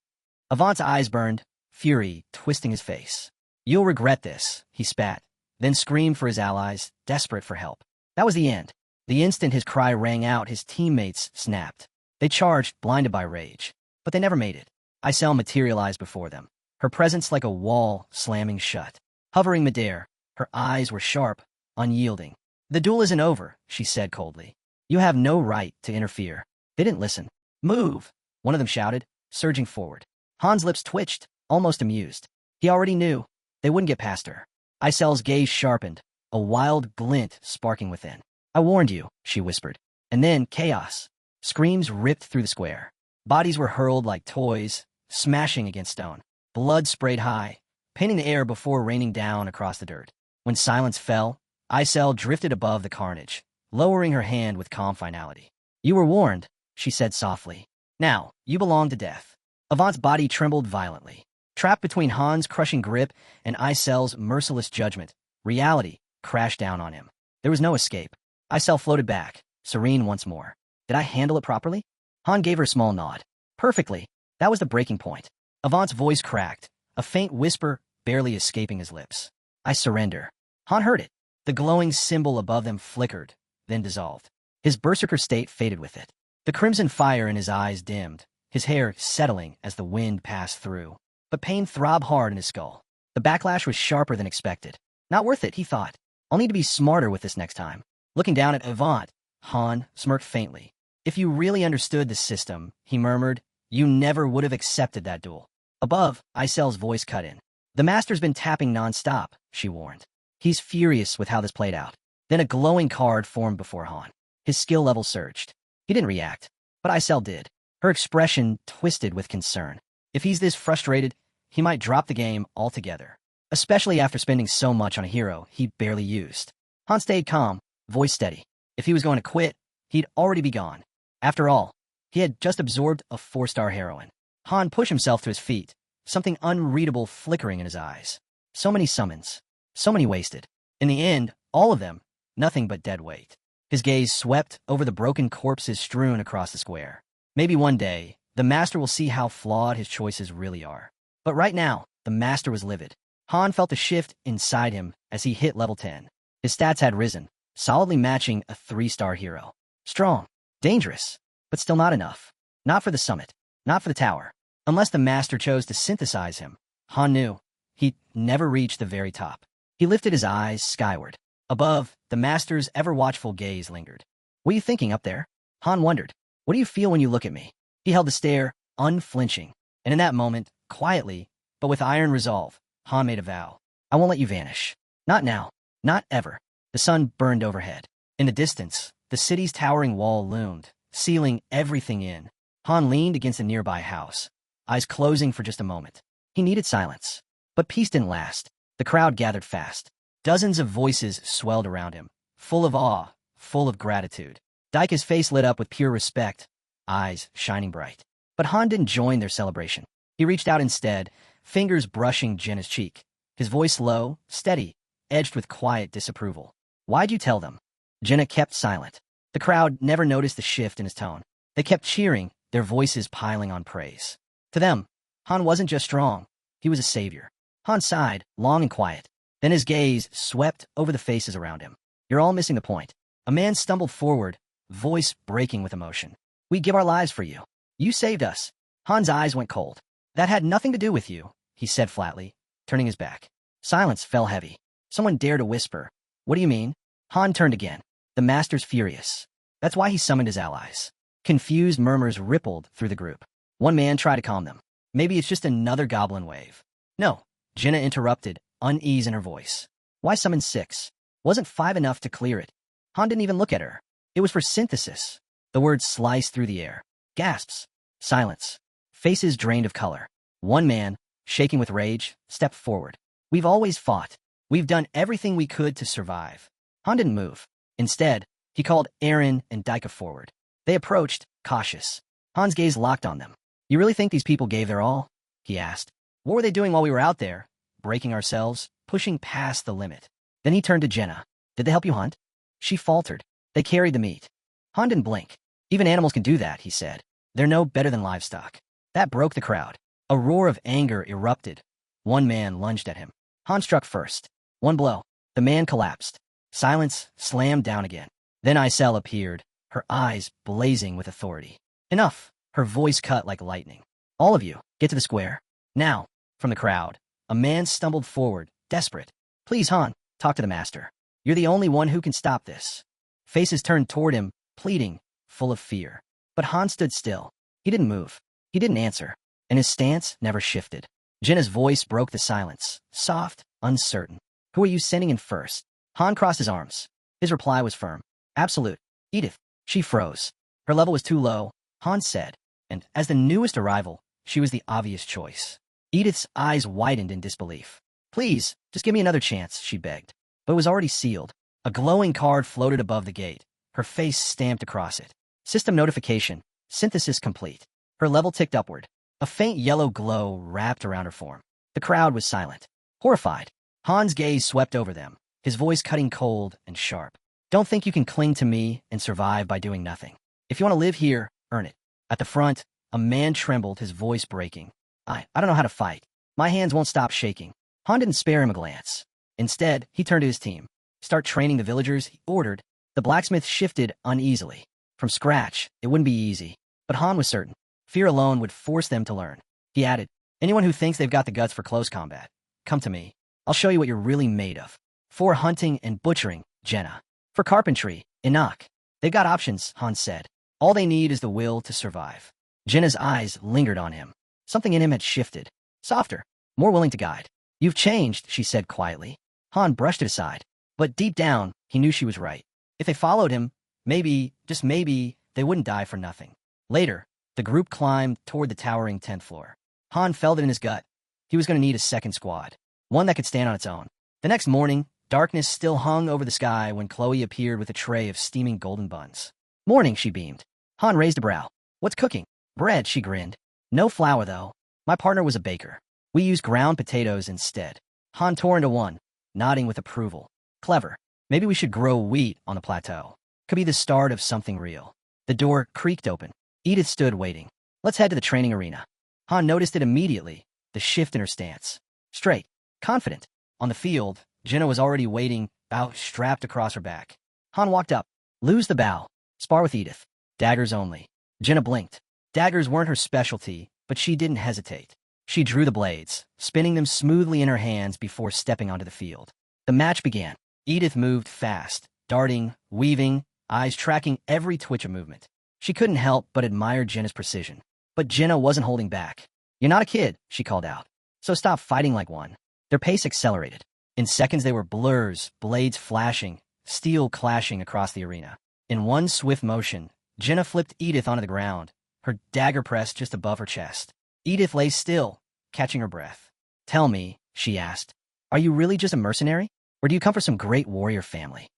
Avant's eyes burned, fury twisting his face. You'll regret this, he spat, then screamed for his allies, desperate for help. That was the end. The instant his cry rang out, his teammates snapped. They charged, blinded by rage. But they never made it. Isel materialized before them, her presence like a wall slamming shut. Hovering midair, her eyes were sharp, unyielding. "The duel isn't over," she said coldly. "You have no right to interfere." They didn't listen. "Move!" one of them shouted, surging forward. Han's lips twitched, almost amused. He already knew they wouldn't get past her. Isel's gaze sharpened, a wild glint sparking within. "I warned you," she whispered. And then chaos. Screams ripped through the square. Bodies were hurled like toys, smashing against stone. Blood sprayed high, painting the air before raining down across the dirt. When silence fell, Isel drifted above the carnage, lowering her hand with calm finality. "You were warned," she said softly. "Now, you belong to death." Avant's body trembled violently. Trapped between Han's crushing grip and Isel's merciless judgment, reality crashed down on him. There was no escape. Isel floated back, serene once more. "Did I handle it properly?" Han gave her a small nod. "Perfectly." That was the breaking point. Avant's voice cracked, a faint whisper barely escaping his lips. "I surrender." Han heard it. The glowing symbol above them flickered, then dissolved. His berserker state faded with it. The crimson fire in his eyes dimmed, his hair settling as the wind passed through. But pain throbbed hard in his skull. The backlash was sharper than expected. Not worth it, he thought. I'll need to be smarter with this next time. Looking down at Avant, Han smirked faintly. "If you really understood the system," he murmured, "you never would have accepted that duel." Above, Isel's voice cut in. "The Master's been tapping non-stop," she warned. "He's furious with how this played out." Then a glowing card formed before Han. His skill level surged. He didn't react, but Isel did. Her expression twisted with concern. If he's this frustrated, he might drop the game altogether, especially after spending so much on a hero he barely used. Han stayed calm, voice steady. If he was going to quit, he'd already be gone. After all, he had just absorbed a 4-star heroine. Han pushed himself to his feet, something unreadable flickering in his eyes. So many summons, so many wasted. In the end, all of them, nothing but dead weight. His gaze swept over the broken corpses strewn across the square. Maybe one day, the Master will see how flawed his choices really are. But right now, the Master was livid. Han felt a shift inside him as he hit level 10. His stats had risen, solidly matching a 3-star hero. Strong, dangerous, but still not enough. Not for the summit, not for the tower. Unless the Master chose to synthesize him, Han knew he'd never reach the very top. He lifted his eyes skyward. Above, the Master's ever-watchful gaze lingered. "What are you thinking up there?" Han wondered. "What do you feel when you look at me?" He held the stare, unflinching. And in that moment, quietly, but with iron resolve, Han made a vow. "I won't let you vanish. Not now. Not ever." The sun burned overhead. In the distance, the city's towering wall loomed, sealing everything in. Han leaned against a nearby house, eyes closing for just a moment. He needed silence. But peace didn't last. The crowd gathered fast. Dozens of voices swelled around him, full of awe, full of gratitude. Daika's face lit up with pure respect, eyes shining bright. But Han didn't join their celebration. He reached out instead, fingers brushing Jenna's cheek. His voice low, steady, edged with quiet disapproval. "Why'd you tell them?" Jenna kept silent. The crowd never noticed the shift in his tone. They kept cheering, their voices piling on praise. To them, Han wasn't just strong, he was a savior. Han sighed, long and quiet. Then his gaze swept over the faces around him. "You're all missing the point." A man stumbled forward, voice breaking with emotion. "We give our lives for you. You saved us." Han's eyes went cold. "That had nothing to do with you," he said flatly, turning his back. Silence fell heavy. Someone dared to whisper, "What do you mean?" Han turned again. The Master's furious. That's why he summoned his allies. Confused murmurs rippled through the group. One man tried to calm them. "Maybe it's just another goblin wave." "No," Jenna interrupted, unease in her voice. "Why summon 6? Wasn't 5 enough to clear it?" Han didn't even look at her. It was for synthesis. The words sliced through the air. Gasps. Silence. Faces drained of color. One man, shaking with rage, stepped forward. "We've always fought. We've done everything we could to survive." Han didn't move. Instead, he called Aaron and Daika forward. They approached, cautious. Han's gaze locked on them. "You really think these people gave their all?" he asked. "What were they doing while we were out there? Breaking ourselves, pushing past the limit." Then he turned to Jenna. "Did they help you hunt?" She faltered. "They carried the meat." Han didn't blink. "Even animals can do that," he said. "They're no better than livestock." That broke the crowd. A roar of anger erupted. One man lunged at him. Han struck first. One blow. The man collapsed. Silence slammed down again. Then Isel appeared, her eyes blazing with authority. "Enough," Her voice cut like lightning. All of you, get to the square. Now. From the crowd, a man stumbled forward, desperate. Please, Han, talk to the master. You're the only one who can stop this. Faces turned toward him, pleading, full of fear. But Han stood still. He didn't move. He didn't answer. And his stance never shifted. Jenna's voice broke the silence, soft, uncertain. Who are you sending in first? Han crossed his arms. His reply was firm. Absolute. Edith. She froze. Her level was too low, Han said. And, as the newest arrival, she was the obvious choice. Edith's eyes widened in disbelief. Please, just give me another chance, she begged. But it was already sealed. A glowing card floated above the gate, her face stamped across it. System notification. Synthesis complete. Her level ticked upward. A faint yellow glow wrapped around her form. The crowd was silent. Horrified. Han's gaze swept over them, his voice cutting cold and sharp. Don't think you can cling to me and survive by doing nothing. If you want to live here, earn it. At the front, a man trembled, his voice breaking. I don't know how to fight. My hands won't stop shaking. Han didn't spare him a glance. Instead, he turned to his team. Start training the villagers, he ordered. The blacksmith shifted uneasily. From scratch, it wouldn't be easy. But Han was certain. Fear alone would force them to learn. He added, anyone who thinks they've got the guts for close combat, come to me. I'll show you what you're really made of. For hunting and butchering, Jenna. For carpentry, Enoch. They've got options, Han said. All they need is the will to survive. Jenna's eyes lingered on him. Something in him had shifted. Softer, more willing to guide. You've changed, she said quietly. Han brushed it aside. But deep down, he knew she was right. If they followed him, maybe, just maybe, they wouldn't die for nothing. Later, the group climbed toward the towering 10th floor. Han felt it in his gut. He was going to need a second squad. One that could stand on its own. The next morning, darkness still hung over the sky when Chloe appeared with a tray of steaming golden buns. Morning, she beamed. Han raised a brow. What's cooking? Bread, she grinned. No flour, though. My partner was a baker. We used ground potatoes instead. Han tore into one, nodding with approval. Clever. Maybe we should grow wheat on the plateau. Could be the start of something real. The door creaked open. Edith stood waiting. Let's head to the training arena. Han noticed it immediately, the shift in her stance. Straight. Confident. On the field, Jenna was already waiting, bow strapped across her back. Han walked up. Lose the bow. Spar with Edith. Daggers only. Jenna blinked. Daggers weren't her specialty, but she didn't hesitate. She drew the blades, spinning them smoothly in her hands before stepping onto the field. The match began. Edith moved fast, darting, weaving, eyes tracking every twitch of movement. She couldn't help but admire Jenna's precision. But Jenna wasn't holding back. You're not a kid, she called out. So stop fighting like one. Their pace accelerated. In seconds they were blurs, blades flashing, steel clashing across the arena. In one swift motion, Jenna flipped Edith onto the ground, her dagger pressed just above her chest. Edith lay still, catching her breath. Tell me, she asked, are you really just a mercenary? Or do you come from some great warrior family?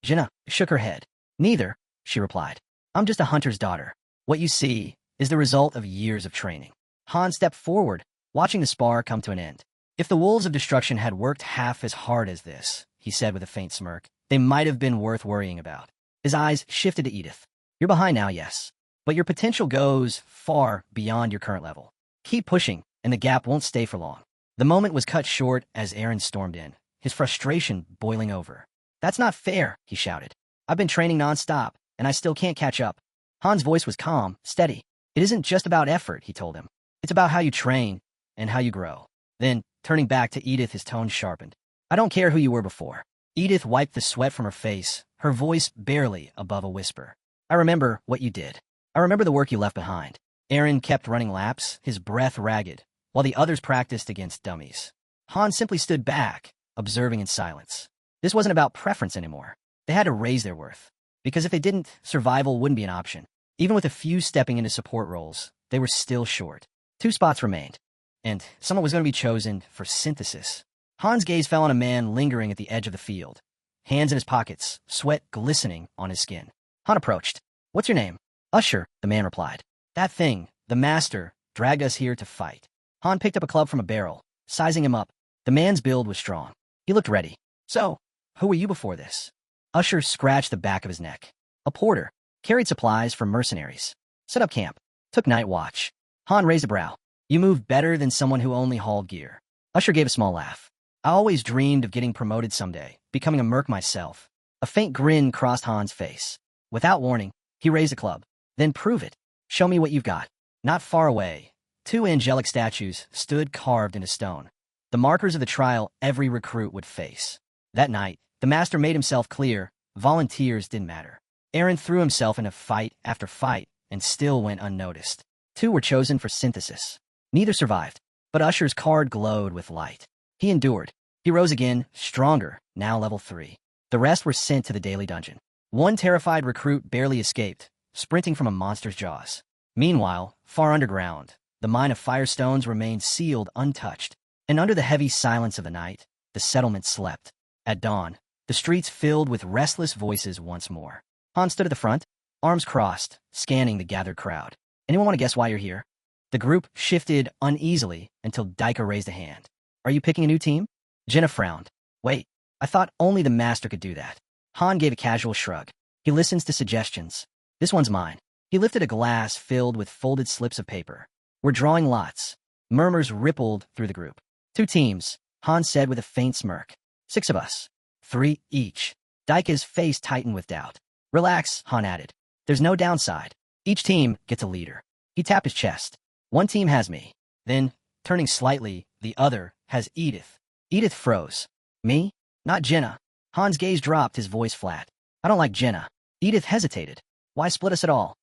Jenna shook her head. Neither, she replied. I'm just a hunter's daughter. What you see is the result of years of training. Han stepped forward, watching the spar come to an end. If the wolves of destruction had worked half as hard as this, he said with a faint smirk, they might have been worth worrying about. His eyes shifted to Edith. You're behind now, yes. But your potential goes far beyond your current level. Keep pushing, and the gap won't stay for long. The moment was cut short as Aaron stormed in, his frustration boiling over. That's not fair, he shouted. I've been training nonstop, and I still can't catch up. Han's voice was calm, steady. It isn't just about effort, he told him. It's about how you train and how you grow. Then, turning back to Edith, his tone sharpened. I don't care who you were before. Edith wiped the sweat from her face, her voice barely above a whisper. I remember what you did. I remember the work you left behind. Aaron kept running laps, his breath ragged, while the others practiced against dummies. Han simply stood back, observing in silence. This wasn't about preference anymore. They had to raise their worth. Because if they didn't, survival wouldn't be an option. Even with a few stepping into support roles, they were still short. 2 spots remained, and someone was going to be chosen for synthesis. Han's gaze fell on a man lingering at the edge of the field, hands in his pockets, sweat glistening on his skin. Han approached. What's your name? Usher, the man replied. That thing, the master, dragged us here to fight. Han picked up a club from a barrel, sizing him up. The man's build was strong. He looked ready. So, who were you before this? Usher scratched the back of his neck. A porter. Carried supplies for mercenaries. Set up camp. Took night watch. Han raised a brow. You moved better than someone who only hauled gear. Usher gave a small laugh. I always dreamed of getting promoted someday, becoming a merc myself. A faint grin crossed Han's face. Without warning, he raised a club. Then prove it. Show me what you've got. Not far away, two angelic statues stood carved into stone, the markers of the trial every recruit would face. That night, the master made himself clear, volunteers didn't matter. Eren threw himself into fight after fight and still went unnoticed. Two were chosen for synthesis. Neither survived, but Usher's card glowed with light. He endured. He rose again, stronger, now level 3. The rest were sent to the daily dungeon. One terrified recruit barely escaped, sprinting from a monster's jaws. Meanwhile, far underground, the mine of firestones remained sealed untouched, and under the heavy silence of the night, the settlement slept. At dawn, the streets filled with restless voices once more. Han stood at the front, arms crossed, scanning the gathered crowd. Anyone want to guess why you're here? The group shifted uneasily until Daika raised a hand. Are you picking a new team? Jenna frowned. Wait, I thought only the master could do that. Han gave a casual shrug. He listens to suggestions. This one's mine. He lifted a glass filled with folded slips of paper. We're drawing lots. Murmurs rippled through the group. 2 teams, Han said with a faint smirk. 6 of us. 3 each. Daika's face tightened with doubt. Relax, Han added. There's no downside. Each team gets a leader. He tapped his chest. One team has me. Then, turning slightly, the other has Edith. Edith froze. Me? Not Jenna. Han's gaze dropped, his voice flat. I don't like Jenna. Edith hesitated. Why split us at all?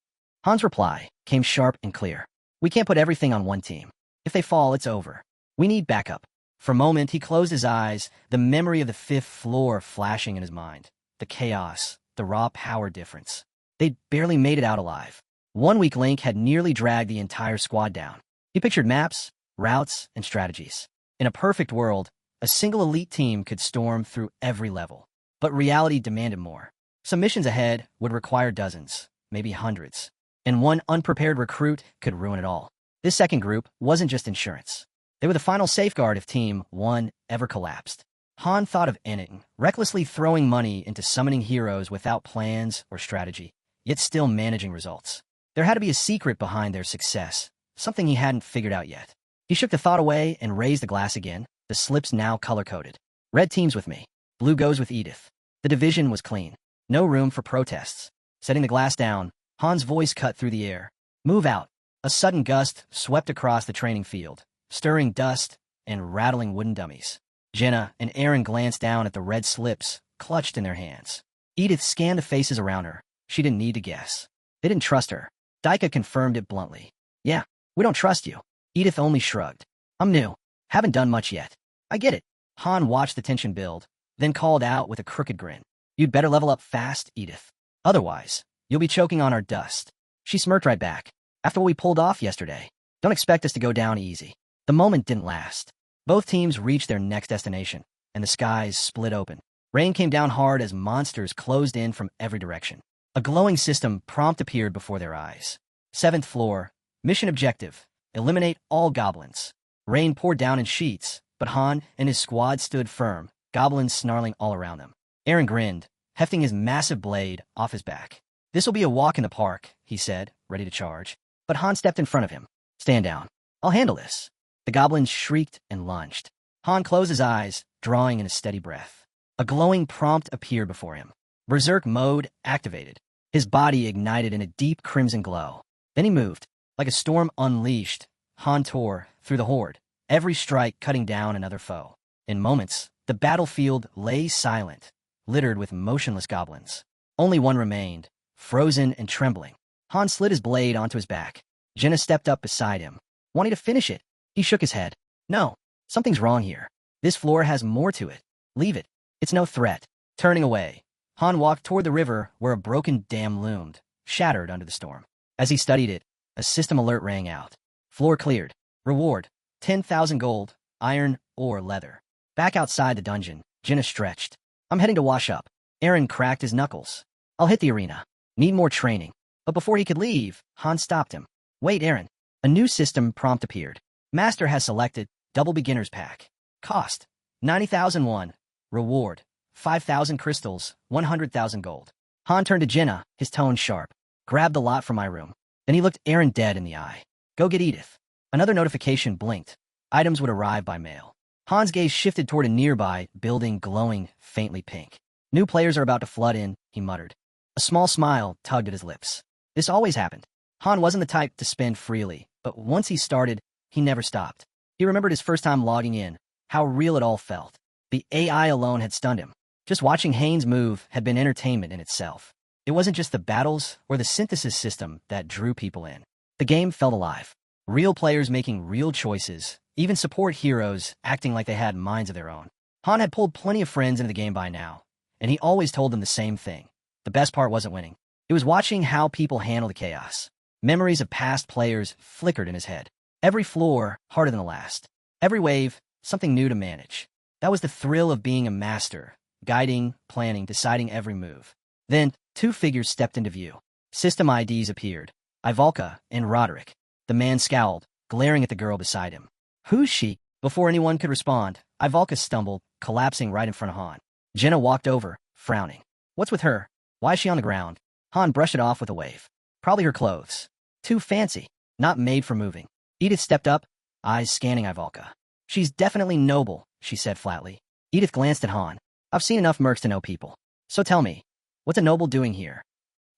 Han's reply came sharp and clear. We can't put everything on one team. If they fall, it's over. We need backup. For a moment, he closed his eyes, the memory of the 5th floor flashing in his mind. The chaos, the raw power difference. They'd barely made it out alive. One weak link had nearly dragged the entire squad down. He pictured maps, routes, and strategies. In a perfect world, a single elite team could storm through every level. But reality demanded more. Some missions ahead would require dozens, maybe hundreds. And one unprepared recruit could ruin it all. This second group wasn't just insurance. They were the final safeguard if Team 1 ever collapsed. Han thought of ending, recklessly throwing money into summoning heroes without plans or strategy, yet still managing results. There had to be a secret behind their success, something he hadn't figured out yet. He shook the thought away and raised the glass again, the slips now color-coded. Red team's with me. Blue goes with Edith. The division was clean. No room for protests. Setting the glass down, Han's voice cut through the air. Move out. A sudden gust swept across the training field, stirring dust and rattling wooden dummies. Jenna and Eren glanced down at the red slips clutched in their hands. Edith scanned the faces around her. She didn't need to guess. They didn't trust her. Daika confirmed it bluntly. Yeah, we don't trust you. Edith only shrugged. I'm new. Haven't done much yet. I get it. Han watched the tension build, then called out with a crooked grin. You'd better level up fast, Edith. Otherwise, you'll be choking on our dust. She smirked right back. After what we pulled off yesterday, don't expect us to go down easy. The moment didn't last. Both teams reached their next destination, and the skies split open. Rain came down hard as monsters closed in from every direction. A glowing system prompt appeared before their eyes. 7th floor, mission objective, eliminate all goblins. Rain poured down in sheets, but Han and his squad stood firm, goblins snarling all around them. Eren grinned, hefting his massive blade off his back. This'll be a walk in the park, he said, ready to charge. But Han stepped in front of him. Stand down. I'll handle this. The goblins shrieked and lunged. Han closed his eyes, drawing in a steady breath. A glowing prompt appeared before him. Berserk mode activated. His body ignited in a deep crimson glow. Then he moved. Like a storm unleashed, Han tore through the horde, every strike cutting down another foe. In moments, the battlefield lay silent, littered with motionless goblins. Only one remained, frozen and trembling. Han slid his blade onto his back. Jenna stepped up beside him, wanting to finish it. He shook his head. No, something's wrong here. This floor has more to it. Leave it. It's no threat. Turning away, Han walked toward the river where a broken dam loomed, shattered under the storm. As he studied it, a system alert rang out. Floor cleared. Reward, 10,000 gold, iron, or leather. Back outside the dungeon, Jenna stretched. I'm heading to wash up. Eren cracked his knuckles. I'll hit the arena. Need more training. But before he could leave, Han stopped him. Wait, Eren. A new system prompt appeared. Master has selected double beginner's pack. Cost, 90,001. Reward, 5,000 crystals, 100,000 gold. Han turned to Jenna, his tone sharp. Grab the lot from my room. Then he looked Eren dead in the eye. Go get Edith. Another notification blinked. Items would arrive by mail. Han's gaze shifted toward a nearby building glowing faintly pink. New players are about to flood in, he muttered. A small smile tugged at his lips. This always happened. Han wasn't the type to spend freely, but once he started, he never stopped. He remembered his first time logging in, how real it all felt. The AI alone had stunned him. Just watching Haynes move had been entertainment in itself. It wasn't just the battles or the synthesis system that drew people in. The game felt alive. Real players making real choices, even support heroes acting like they had minds of their own. Han had pulled plenty of friends into the game by now, and he always told them the same thing. The best part wasn't winning. It was watching how people handled the chaos. Memories of past players flickered in his head. Every floor harder than the last. Every wave, something new to manage. That was the thrill of being a master, guiding, planning, deciding every move. Then, two figures stepped into view. System IDs appeared. Ivalka and Roderick. The man scowled, glaring at the girl beside him. Who's she? Before anyone could respond, Ivalka stumbled, collapsing right in front of Han. Jenna walked over, frowning. What's with her? Why is she on the ground? Han brushed it off with a wave. Probably her clothes. Too fancy. Not made for moving. Edith stepped up, eyes scanning Ivalka. She's definitely noble, she said flatly. Edith glanced at Han. I've seen enough mercs to know people. So tell me, what's a noble doing here?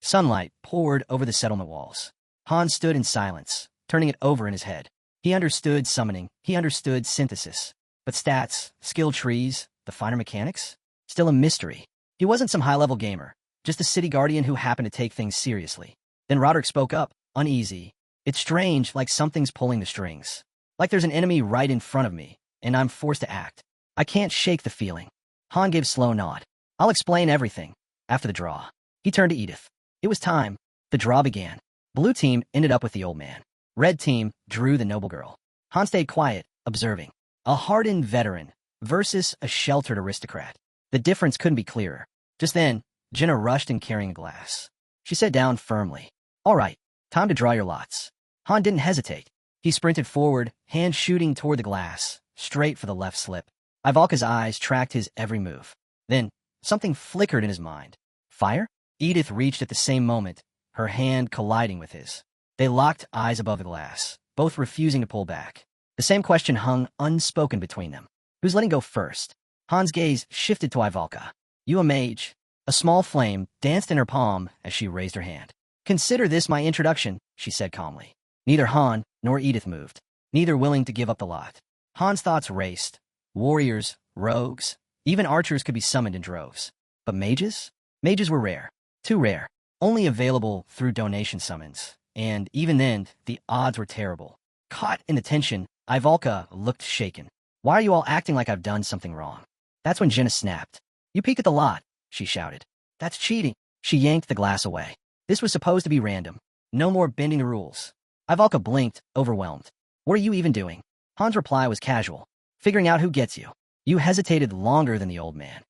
Sunlight poured over the settlement walls. Han stood in silence, turning it over in his head. He understood summoning, he understood synthesis. But stats, skill trees, the finer mechanics? Still a mystery. He wasn't some high-level gamer, just a city guardian who happened to take things seriously. Then Roderick spoke up, uneasy. It's strange, like something's pulling the strings. Like there's an enemy right in front of me, and I'm forced to act. I can't shake the feeling. Han gave a slow nod. I'll explain everything. After the draw. He turned to Edith. It was time. The draw began. Blue team ended up with the old man. Red team drew the noble girl. Han stayed quiet, observing. A hardened veteran versus a sheltered aristocrat. The difference couldn't be clearer. Just then, Jenna rushed in carrying a glass. She sat down firmly. All right, time to draw your lots. Han didn't hesitate. He sprinted forward, hand shooting toward the glass, straight for the left slip. Ivalka's eyes tracked his every move. Then, something flickered in his mind. Fire? Edith reached at the same moment, her hand colliding with his. They locked eyes above the glass, both refusing to pull back. The same question hung unspoken between them. Who's letting go first? Han's gaze shifted to Ivalka. You a mage? A small flame danced in her palm as she raised her hand. Consider this my introduction, she said calmly. Neither Han nor Edith moved, neither willing to give up the lot. Han's thoughts raced. Warriors, rogues, even archers could be summoned in droves. But mages? Mages were rare. Too rare. Only available through donation summons. And even then, the odds were terrible. Caught in the tension, Ivalka looked shaken. Why are you all acting like I've done something wrong? That's when Jenna snapped. You peeked at the lot, she shouted. That's cheating. She yanked the glass away. This was supposed to be random. No more bending the rules. Ivalka blinked, overwhelmed. What are you even doing? Han's reply was casual. Figuring out who gets you. You hesitated longer than the old man.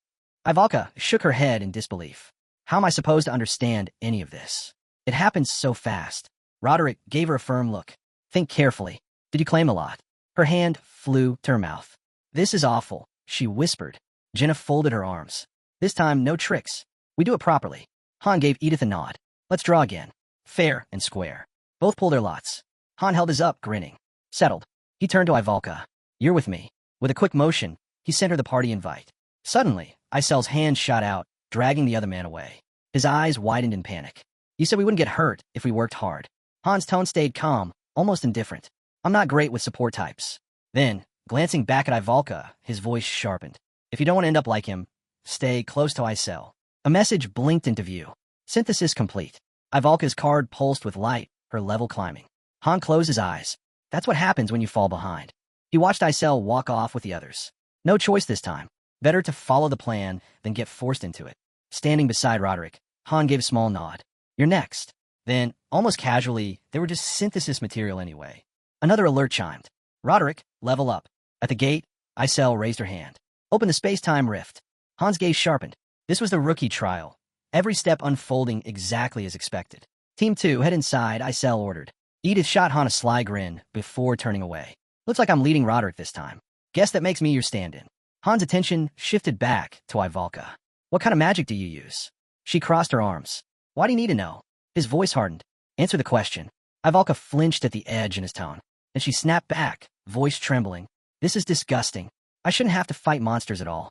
Ivalka shook her head in disbelief. How am I supposed to understand any of this? It happened so fast. Roderick gave her a firm look. Think carefully. Did you claim a lot? Her hand flew to her mouth. This is awful, she whispered. Jenna folded her arms. This time, no tricks. We do it properly. Han gave Edith a nod. Let's draw again. Fair and square. Both pulled their lots. Han held his up, grinning. Settled. He turned to Ivalka. You're with me. With a quick motion, he sent her the party invite. Suddenly, Isel's hand shot out, dragging the other man away. His eyes widened in panic. You said we wouldn't get hurt if we worked hard. Han's tone stayed calm, almost indifferent. I'm not great with support types. Then, glancing back at Ivalka, his voice sharpened. If you don't want to end up like him, stay close to Isel. A message blinked into view. Synthesis complete. Ivalka's card pulsed with light, her level climbing. Han closed his eyes. That's what happens when you fall behind. He watched Isel walk off with the others. No choice this time. Better to follow the plan than get forced into it. Standing beside Roderick, Han gave a small nod. You're next. Then, almost casually, they were just synthesis material anyway. Another alert chimed. Roderick, level up. At the gate, Isel raised her hand. Open the space-time rift. Han's gaze sharpened. This was the rookie trial. Every step unfolding exactly as expected. Team 2, head inside, Isel ordered. Edith shot Han a sly grin before turning away. Looks like I'm leading Roderick this time. Guess that makes me your stand-in. Han's attention shifted back to Ivalka. What kind of magic do you use? She crossed her arms. Why do you need to know? His voice hardened. Answer the question. Ivalka flinched at the edge in his tone. Then she snapped back, voice trembling. This is disgusting. I shouldn't have to fight monsters at all.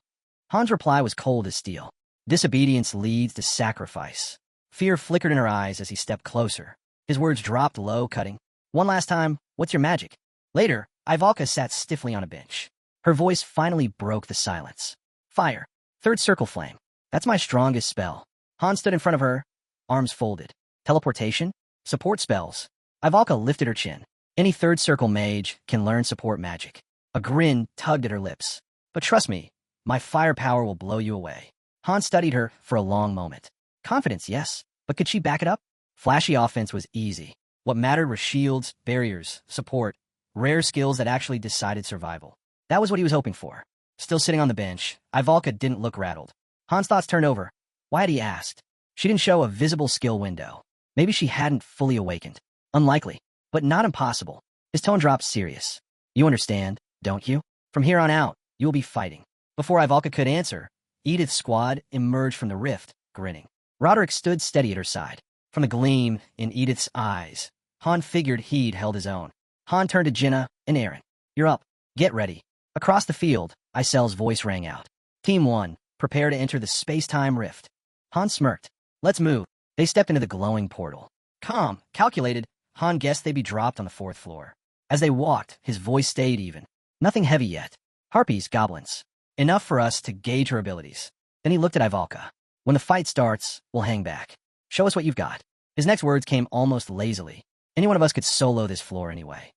Han's reply was cold as steel. Disobedience leads to sacrifice. Fear flickered in her eyes as he stepped closer. His words dropped low, cutting. One last time, what's your magic? Later, Ivalka sat stiffly on a bench. Her voice finally broke the silence. Fire. Third circle flame. That's my strongest spell. Han stood in front of her, arms folded. Teleportation? Support spells. Ivalka lifted her chin. Any third circle mage can learn support magic. A grin tugged at her lips. But trust me, my firepower will blow you away. Han studied her for a long moment. Confidence, yes, but could she back it up? Flashy offense was easy. What mattered were shields, barriers, support, rare skills that actually decided survival. That was what he was hoping for. Still sitting on the bench, Ivalka didn't look rattled. Han's thoughts turned over. Why had he asked? She didn't show a visible skill window. Maybe she hadn't fully awakened. Unlikely, but not impossible. His tone dropped serious. You understand, don't you? From here on out, you will be fighting. Before Ivalka could answer, Edith's squad emerged from the rift, grinning. Roderick stood steady at her side. From the gleam in Edith's eyes, Han figured he'd held his own. Han turned to Jenna and Aaron. You're up. Get ready. Across the field, Icel's voice rang out. Team 1, prepare to enter the space-time rift. Han smirked. Let's move. They stepped into the glowing portal. Calm, calculated, Han guessed they'd be dropped on the 4th floor. As they walked, his voice stayed even. Nothing heavy yet. Harpies, goblins. Enough for us to gauge her abilities. Then he looked at Ivalka. When the fight starts, we'll hang back. Show us what you've got. His next words came almost lazily. Any one of us could solo this floor anyway.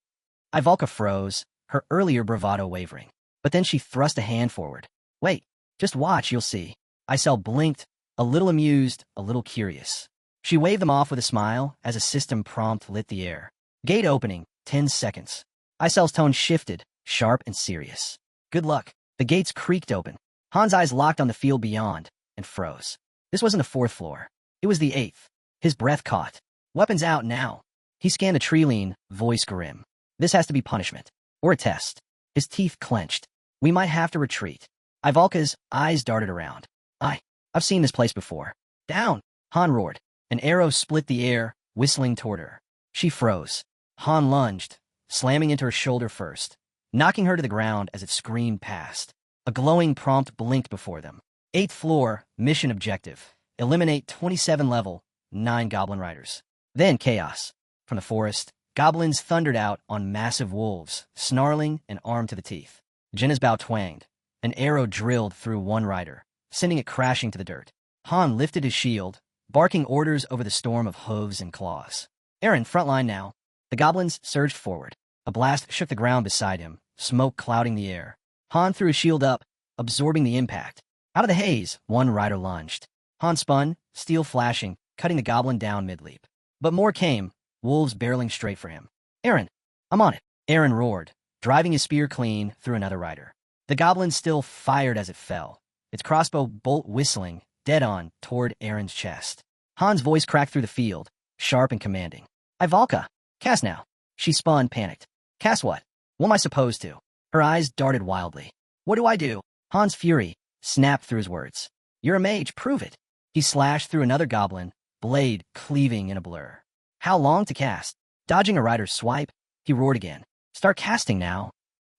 Ivalka froze, her earlier bravado wavering. But then she thrust a hand forward. Wait, just watch, you'll see. Icel blinked, a little amused, a little curious. She waved them off with a smile as a system prompt lit the air. Gate opening, 10 seconds. Icel's tone shifted, sharp and serious. Good luck. The gates creaked open. Han's eyes locked on the field beyond, and froze. This wasn't the 4th floor. It was the 8th. His breath caught. Weapons out now. He scanned the tree lean, voice grim. This has to be punishment. Or a test. His teeth clenched. We might have to retreat. Ivalka's eyes darted around. I've seen this place before. Down! Han roared. An arrow split the air, whistling toward her. She froze. Han lunged, slamming into her shoulder first, knocking her to the ground as it screamed past. A glowing prompt blinked before them. 8th floor, mission objective. Eliminate 27 level, 9 goblin riders. Then chaos. From the forest, goblins thundered out on massive wolves, snarling and armed to the teeth. Jenna's bow twanged. An arrow drilled through one rider, sending it crashing to the dirt. Han lifted his shield, barking orders over the storm of hooves and claws. Aaron, frontline now. The goblins surged forward. A blast shook the ground beside him, smoke clouding the air. Han threw his shield up, absorbing the impact. Out of the haze, one rider lunged. Han spun, steel flashing, cutting the goblin down mid-leap. But more came, wolves barreling straight for him. Aaron, I'm on it. Aaron roared, driving his spear clean through another rider. The goblin still fired as it fell, its crossbow bolt whistling, dead on, toward Aaron's chest. Han's voice cracked through the field, sharp and commanding. Ivalka, cast now. She spun, panicked. Cast what? What am I supposed to? Her eyes darted wildly. What do I do? Han's fury snapped through his words. You're a mage, prove it. He slashed through another goblin, blade cleaving in a blur. How long to cast? Dodging a rider's swipe, he roared again. Start casting now.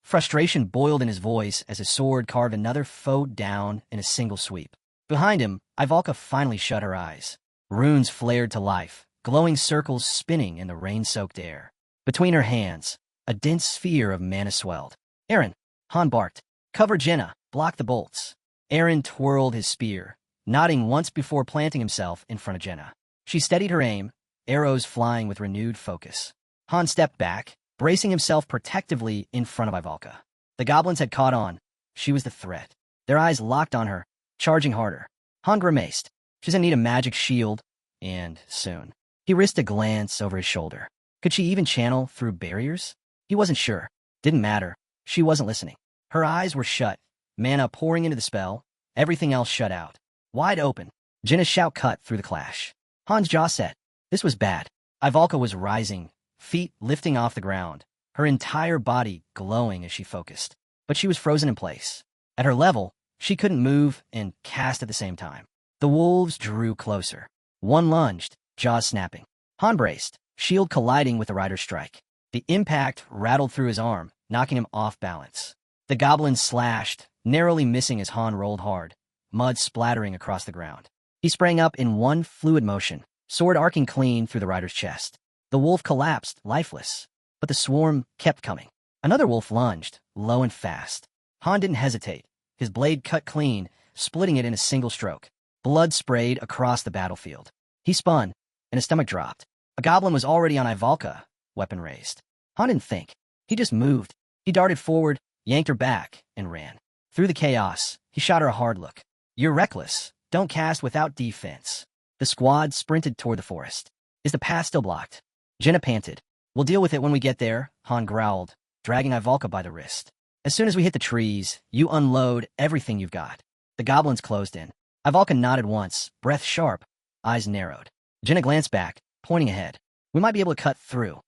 Frustration boiled in his voice as his sword carved another foe down in a single sweep. Behind him, Ivalka finally shut her eyes. Runes flared to life, glowing circles spinning in the rain-soaked air. Between her hands, a dense sphere of mana swelled. Aaron, Han barked. Cover Jenna, block the bolts. Aaron twirled his spear, nodding once before planting himself in front of Jenna. She steadied her aim, arrows flying with renewed focus. Han stepped back, bracing himself protectively in front of Ivalka. The goblins had caught on. She was the threat. Their eyes locked on her, charging harder. Han grimaced. She doesn't need a magic shield, and soon. He risked a glance over his shoulder. Could she even channel through barriers? He wasn't sure. Didn't matter. She wasn't listening. Her eyes were shut, mana pouring into the spell, everything else shut out. Wide open. Jenna's shout cut through the clash. Han's jaw set. This was bad. Ivalka was rising, feet lifting off the ground, her entire body glowing as she focused. But she was frozen in place. At her level, she couldn't move and cast at the same time. The wolves drew closer. One lunged, jaws snapping. Han braced, shield colliding with the rider's strike. The impact rattled through his arm, knocking him off balance. The goblin slashed, narrowly missing as Han rolled hard, mud splattering across the ground. He sprang up in one fluid motion, sword arcing clean through the rider's chest. The wolf collapsed, lifeless. But the swarm kept coming. Another wolf lunged, low and fast. Han didn't hesitate. His blade cut clean, splitting it in a single stroke. Blood sprayed across the battlefield. He spun, and his stomach dropped. A goblin was already on Ivalka, weapon raised. Han didn't think. He just moved. He darted forward, yanked her back, and ran. Through the chaos, he shot her a hard look. You're reckless. Don't cast without defense. The squad sprinted toward the forest. Is the path still blocked? Jenna panted. We'll deal with it when we get there, Han growled, dragging Ivalka by the wrist. As soon as we hit the trees, you unload everything you've got. The goblins closed in. Ivalka nodded once, breath sharp, eyes narrowed. Jenna glanced back, pointing ahead. We might be able to cut through.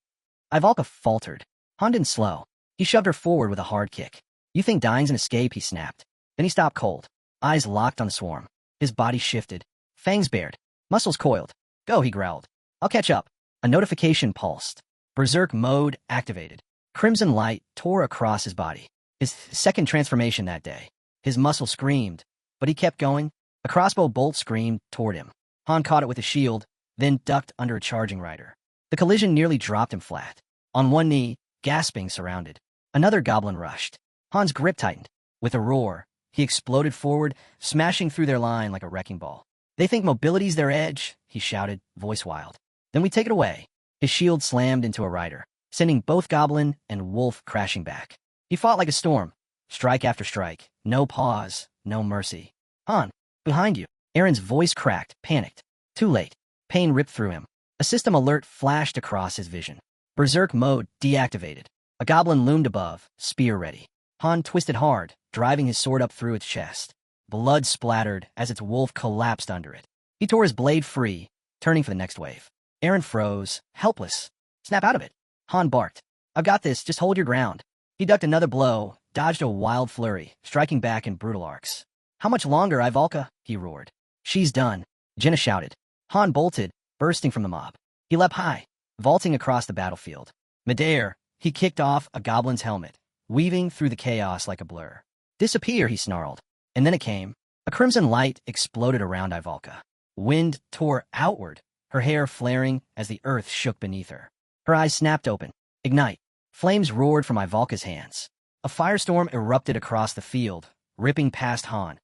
Ivalka faltered. Han didn't slow. He shoved her forward with a hard kick. You think dying's an escape, he snapped. Then he stopped cold. Eyes locked on the swarm. His body shifted. Fangs bared. Muscles coiled. Go, he growled. I'll catch up. A notification pulsed. Berserk mode activated. Crimson light tore across his body. His second transformation that day. His muscle screamed, but he kept going. A crossbow bolt screamed toward him. Han caught it with a shield, then ducked under a charging rider. The collision nearly dropped him flat. On one knee, gasping, surrounded. Another goblin rushed. Han's grip tightened. With a roar, he exploded forward, smashing through their line like a wrecking ball. They think mobility's their edge, he shouted, voice wild. Then we take it away. His shield slammed into a rider, sending both goblin and wolf crashing back. He fought like a storm, strike after strike, no pause, no mercy. Han, behind you. Aaron's voice cracked, panicked. Too late. Pain ripped through him. A system alert flashed across his vision. Berserk mode deactivated. A goblin loomed above, spear ready. Han twisted hard, driving his sword up through its chest. Blood splattered as its wolf collapsed under it. He tore his blade free, turning for the next wave. Aaron froze, helpless. Snap out of it. Han barked. I've got this, just hold your ground. He ducked another blow, dodged a wild flurry, striking back in brutal arcs. How much longer, Ivalka? He roared. She's done. Jenna shouted. Han bolted, bursting from the mob. He leapt high, vaulting across the battlefield. Midair, he kicked off a goblin's helmet, weaving through the chaos like a blur. Disappear, he snarled. And then it came. A crimson light exploded around Ivalka. Wind tore outward, her hair flaring as the earth shook beneath her. Her eyes snapped open. Ignite. Flames roared from Ivalka's hands. A firestorm erupted across the field, ripping past Han,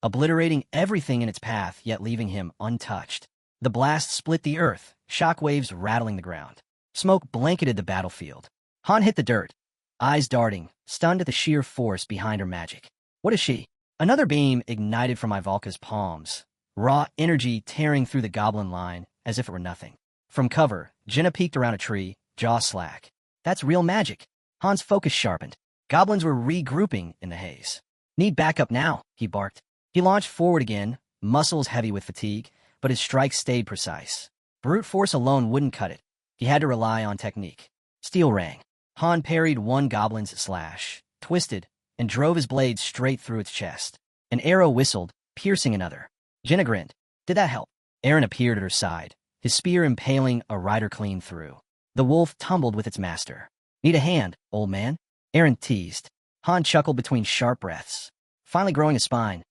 obliterating everything in its path, yet leaving him untouched. The blast split the earth, shockwaves rattling the ground. Smoke blanketed the battlefield. Han hit the dirt, eyes darting, stunned at the sheer force behind her magic. What is she? Another beam ignited from Ivalka's palms, raw energy tearing through the goblin line as if it were nothing. From cover, Jenna peeked around a tree, jaw slack. That's real magic. Han's focus sharpened. Goblins were regrouping in the haze. Need backup now, he barked. He launched forward again, muscles heavy with fatigue, but his strikes stayed precise. Brute force alone wouldn't cut it. He had to rely on technique. Steel rang. Han parried one goblin's slash, twisted, and drove his blade straight through its chest. An arrow whistled, piercing another. Jenna grinned. Did that help? Aaron appeared at her side, his spear impaling a rider clean through. The wolf tumbled with its master. Need a hand, old man? Aaron teased. Han chuckled between sharp breaths, finally growing a spine.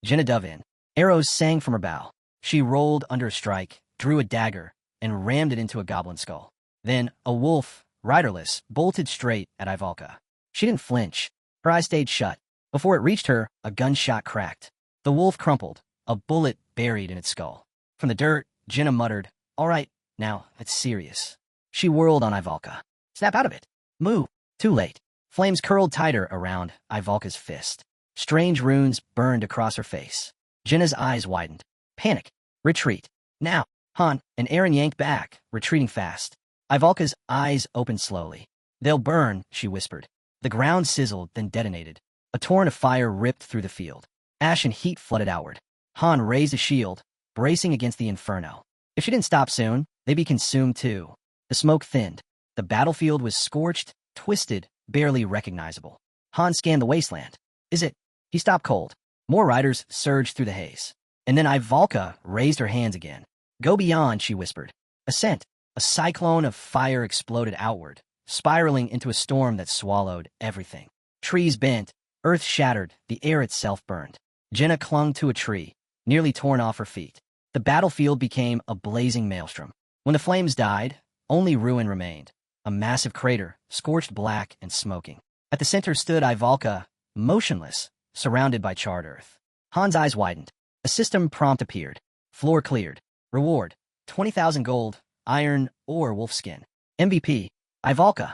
Jenna dove in. Arrows sang from her bow. She rolled under a strike, drew a dagger, and rammed it into a goblin skull. Then, a wolf, riderless, bolted straight at Ivalka. She didn't flinch. Her eyes stayed shut. Before it reached her, a gunshot cracked. The wolf crumpled, a bullet buried in its skull. From the dirt, Jenna muttered, All right, now, it's serious. She whirled on Ivalka. Snap out of it. Move. Too late. Flames curled tighter around Ivalka's fist. Strange runes burned across her face. Jenna's eyes widened. Panic. Retreat. Now. Han and Aaron yanked back, retreating fast. Ivalka's eyes opened slowly. They'll burn, she whispered. The ground sizzled, then detonated. A torrent of fire ripped through the field. Ash and heat flooded outward. Han raised a shield, bracing against the inferno. If she didn't stop soon, they'd be consumed too. The smoke thinned. The battlefield was scorched, twisted, barely recognizable. Han scanned the wasteland. Is it? He stopped cold. More riders surged through the haze. And then Ivalka raised her hands again. Go beyond, she whispered. Ascent. A cyclone of fire exploded outward, spiraling into a storm that swallowed everything. Trees bent, earth shattered, the air itself burned. Jenna clung to a tree, nearly torn off her feet. The battlefield became a blazing maelstrom. When the flames died, Only ruin remained, a massive crater, scorched black and smoking. At the center stood Ivalka, motionless, surrounded by charred earth. Han's eyes widened. A system prompt appeared. Floor cleared. Reward, 20,000 gold, iron, or wolfskin. MVP, Ivalka.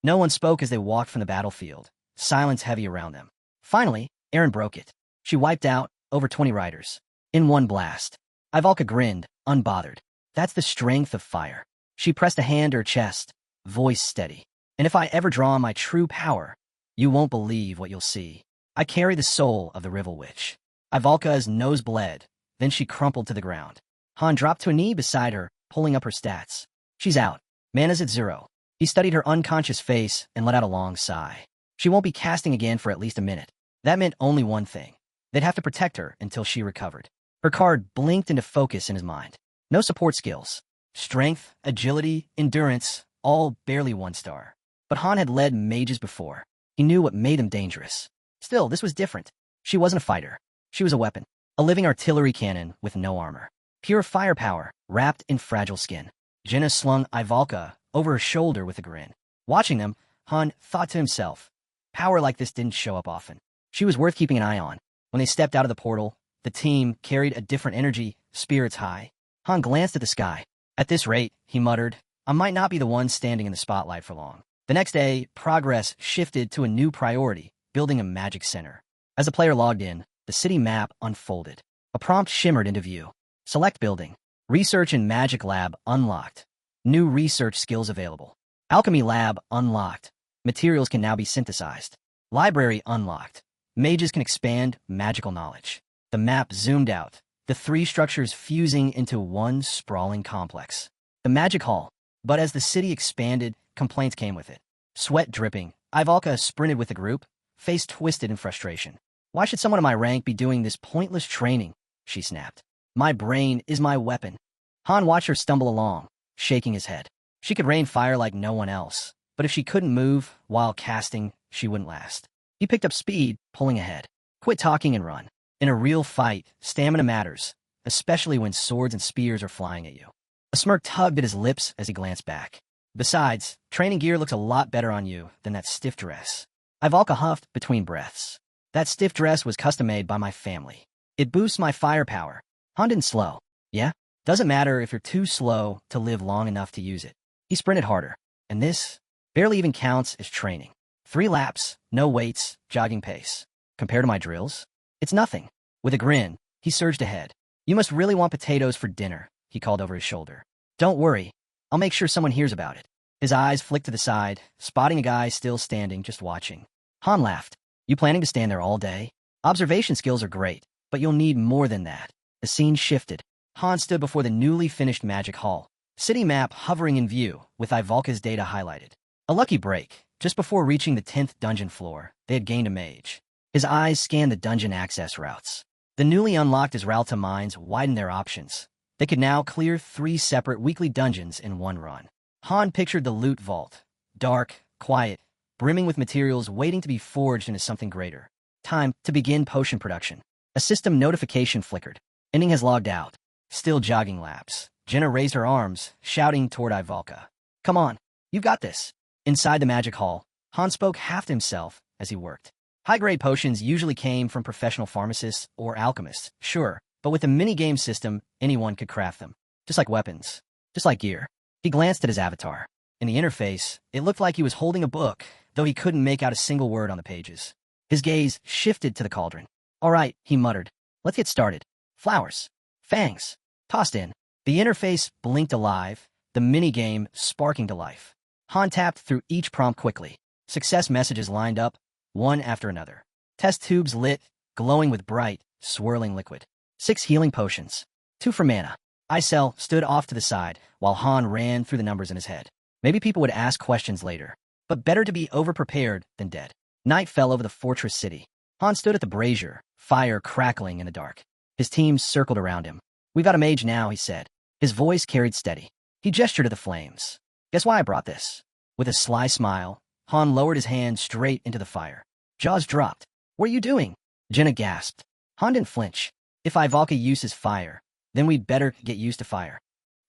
No one spoke as they walked from the battlefield, silence heavy around them. Finally, Aaron broke it. She wiped out over 20 riders. In one blast. Ivalka grinned, unbothered. That's the strength of fire. She pressed a hand to her chest, voice steady. And if I ever draw on my true power, you won't believe what you'll see. I carry the soul of the Rival Witch. Ivalka's nose bled, then she crumpled to the ground. Han dropped to a knee beside her, pulling up her stats. She's out. Mana's at 0. He studied her unconscious face and let out a long sigh. She won't be casting again for at least a minute. That meant only one thing. They'd have to protect her until she recovered. Her card blinked into focus in his mind. No support skills. Strength, agility, endurance, all barely 1 star. But Han had led mages before. He knew what made them dangerous. Still, this was different. She wasn't a fighter. She was a weapon. A living artillery cannon with no armor. Pure firepower, wrapped in fragile skin. Jenna slung Ivalka over her shoulder with a grin. Watching them, Han thought to himself, power like this didn't show up often. She was worth keeping an eye on. When they stepped out of the portal, the team carried a different energy, spirits high. Han glanced at the sky. At this rate, he muttered, I might not be the one standing in the spotlight for long. The next day, progress shifted to a new priority, building a magic center. As the player logged in, the city map unfolded. A prompt shimmered into view. Select building. Research and Magic Lab unlocked. New research skills available. Alchemy Lab unlocked. Materials can now be synthesized. Library unlocked. Mages can expand magical knowledge. The map zoomed out, the 3 structures fusing into one sprawling complex. The Magic Hall. But as the city expanded, complaints came with it. Sweat dripping, Ivalka sprinted with the group, face twisted in frustration. Why should someone of my rank be doing this pointless training? She snapped. My brain is my weapon. Han watched her stumble along, shaking his head. She could rain fire like no one else, but if she couldn't move while casting, she wouldn't last. He picked up speed, pulling ahead. Quit talking and run. In a real fight, stamina matters, especially when swords and spears are flying at you. A smirk tugged at his lips as he glanced back. Besides, training gear looks a lot better on you than that stiff dress. Ivalka huffed between breaths. That stiff dress was custom-made by my family. It boosts my firepower. Han didn't slow. Yeah? Doesn't matter if you're too slow to live long enough to use it. He sprinted harder. And this barely even counts as training. 3 laps, no weights, jogging pace. Compared to my drills, it's nothing. With a grin, he surged ahead. You must really want potatoes for dinner, he called over his shoulder. Don't worry. I'll make sure someone hears about it. His eyes flicked to the side, spotting a guy still standing, just watching. Han laughed. You planning to stand there all day? Observation skills are great, but you'll need more than that. The scene shifted. Han stood before the newly finished Magic Hall. City map hovering in view, with Ivalka's data highlighted. A lucky break. Just before reaching the 10th dungeon floor, they had gained a mage. His eyes scanned the dungeon access routes. The newly unlocked Israelita mines widened their options. They could now clear 3 separate weekly dungeons in one run. Han pictured the loot vault. Dark, quiet, brimming with materials waiting to be forged into something greater. Time to begin potion production. A system notification flickered. Ending has logged out. Still jogging laps. Jenna raised her arms, shouting toward Ivalka. Come on, you've got this. Inside the Magic Hall, Han spoke half to himself as he worked. High-grade potions usually came from professional pharmacists or alchemists, sure, but with the mini-game system, anyone could craft them. Just like weapons. Just like gear. He glanced at his avatar. In the interface, it looked like he was holding a book, though he couldn't make out a single word on the pages. His gaze shifted to the cauldron. All right, he muttered. Let's get started. Flowers. Fangs. Tossed in. The interface blinked alive, the mini-game sparking to life. Han tapped through each prompt quickly. Success messages lined up, one after another. Test tubes lit, glowing with bright, swirling liquid. 6 healing potions. 2 for mana. Isel stood off to the side, while Han ran through the numbers in his head. Maybe people would ask questions later, but better to be over-prepared than dead. Night fell over the fortress city. Han stood at the brazier, fire crackling in the dark. His team circled around him. We've got a mage now, he said. His voice carried steady. He gestured at the flames. Guess why I brought this? With a sly smile, Han lowered his hand straight into the fire. Jaws dropped. What are you doing? Jenna gasped. Han didn't flinch. If Ivalka uses fire, then we'd better get used to fire.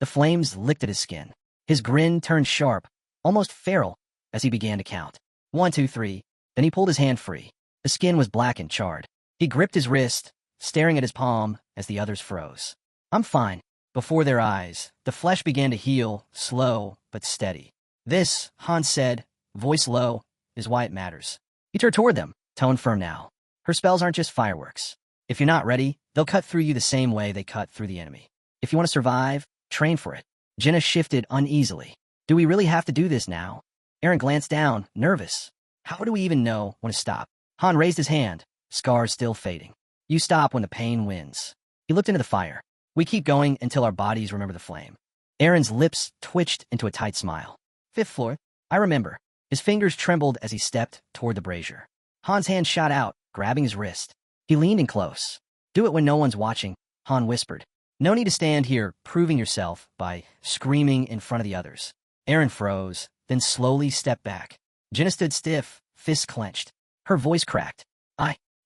The flames licked at his skin. His grin turned sharp, almost feral, as he began to count. 1, 2, 3. Then he pulled his hand free. The skin was black and charred. He gripped his wrist, staring at his palm as the others froze. I'm fine. Before their eyes, the flesh began to heal, slow but steady. This, Han said, voice low, is why it matters. He turned toward them, tone firm now. Her spells aren't just fireworks. If you're not ready, they'll cut through you the same way they cut through the enemy. If you want to survive, train for it. Jenna shifted uneasily. Do we really have to do this now? Eren glanced down, nervous. How do we even know when to stop? Han raised his hand, scars still fading. You stop when the pain wins. He looked into the fire. We keep going until our bodies remember the flame. Eren's lips twitched into a tight smile. 5th floor. I remember. His fingers trembled as he stepped toward the brazier. Han's hand shot out, grabbing his wrist. He leaned in close. Do it when no one's watching, Han whispered. No need to stand here proving yourself by screaming in front of the others. Eren froze, then slowly stepped back. Jenna stood stiff, fists clenched. Her voice cracked.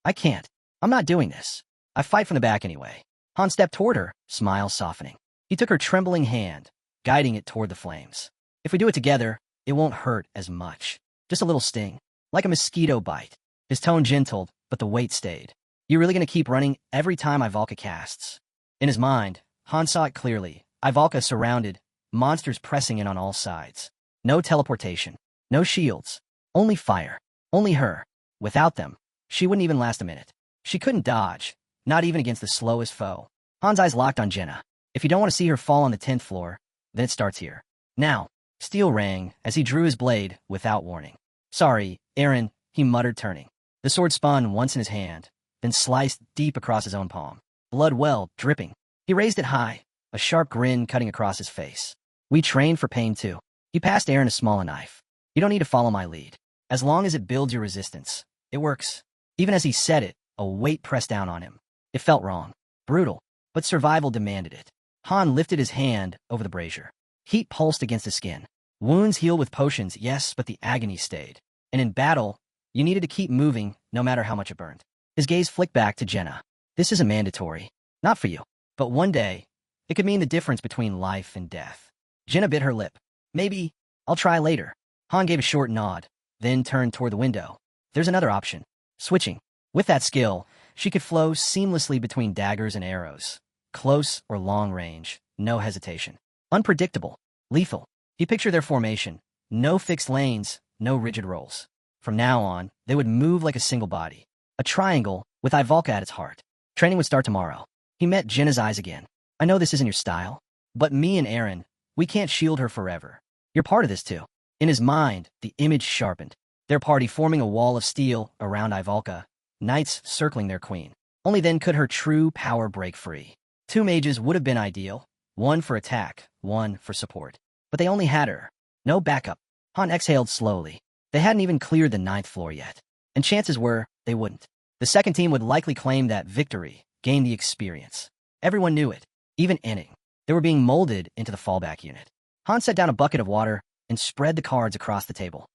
I can't. I'm not doing this. I fight from the back anyway. Han stepped toward her, smile softening. He took her trembling hand, guiding it toward the flames. If we do it together, it won't hurt as much. Just a little sting, like a mosquito bite. His tone gentled, but the weight stayed. You really gonna keep running every time Ivalka casts? In his mind, Han saw it clearly. Ivalka surrounded, monsters pressing in on all sides. No teleportation, no shields, only fire, only her. Without them, she wouldn't even last a minute. She couldn't dodge, not even against the slowest foe. Han's eyes locked on Jenna. If you don't want to see her fall on the 10th floor, then it starts here. Now, steel rang as he drew his blade without warning. Sorry, Eren, he muttered, turning. The sword spun once in his hand, then sliced deep across his own palm. Blood welled, dripping. He raised it high, a sharp grin cutting across his face. We train for pain too. He passed Eren a smaller knife. You don't need to follow my lead. As long as it builds your resistance, it works. Even as he said it, a weight pressed down on him. It felt wrong, brutal, but survival demanded it. Han lifted his hand over the brazier. Heat pulsed against his skin. Wounds heal with potions, yes, but the agony stayed. And in battle, you needed to keep moving, no matter how much it burned. His gaze flicked back to Jenna. This isn't mandatory. Not for you. But one day, it could mean the difference between life and death. Jenna bit her lip. Maybe, I'll try later. Han gave a short nod, then turned toward the window. There's another option. Switching. With that skill, she could flow seamlessly between daggers and arrows. Close or long range, no hesitation. Unpredictable, lethal. He pictured their formation. No fixed lanes, no rigid roles. From now on, they would move like a single body. A triangle with Ivalka at its heart. Training would start tomorrow. He met Jenna's eyes again. I know this isn't your style, but me and Eren, we can't shield her forever. You're part of this too. In his mind, the image sharpened. Their party forming a wall of steel around Ivalka, knights circling their queen. Only then could her true power break free. 2 mages would have been ideal, one for attack, one for support. But they only had her. No backup. Han exhaled slowly. They hadn't even cleared the 9th floor yet. And chances were, they wouldn't. The second team would likely claim that victory, gain the experience. Everyone knew it, even Enning. They were being molded into the fallback unit. Han set down a bucket of water and spread the cards across the table.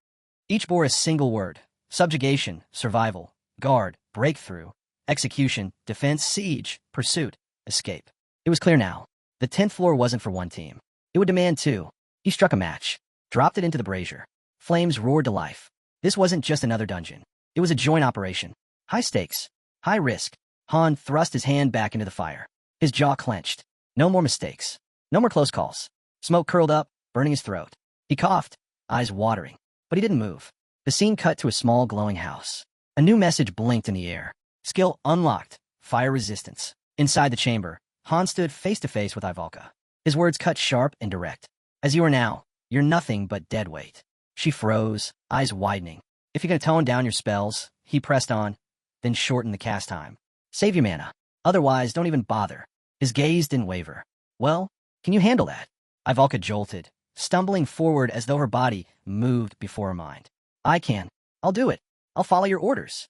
Each bore a single word: subjugation, survival, guard, breakthrough, execution, defense, siege, pursuit, escape. It was clear now. The 10th floor wasn't for one team. It would demand 2. He struck a match, dropped it into the brazier. Flames roared to life. This wasn't just another dungeon. It was a joint operation. High stakes, high risk. Han thrust his hand back into the fire. His jaw clenched. No more mistakes. No more close calls. Smoke curled up, burning his throat. He coughed, eyes watering, but he didn't move. The scene cut to a small glowing house. A new message blinked in the air. Skill unlocked. Fire resistance. Inside the chamber, Han stood face to face with Ivalka. His words cut sharp and direct. As you are now, you're nothing but dead weight. She froze, eyes widening. If you're going to tone down your spells, he pressed on, then shortened the cast time. Save your mana. Otherwise, don't even bother. His gaze didn't waver. Well, can you handle that? Ivalka jolted, stumbling forward as though her body moved before her mind. I can. I'll do it. I'll follow your orders.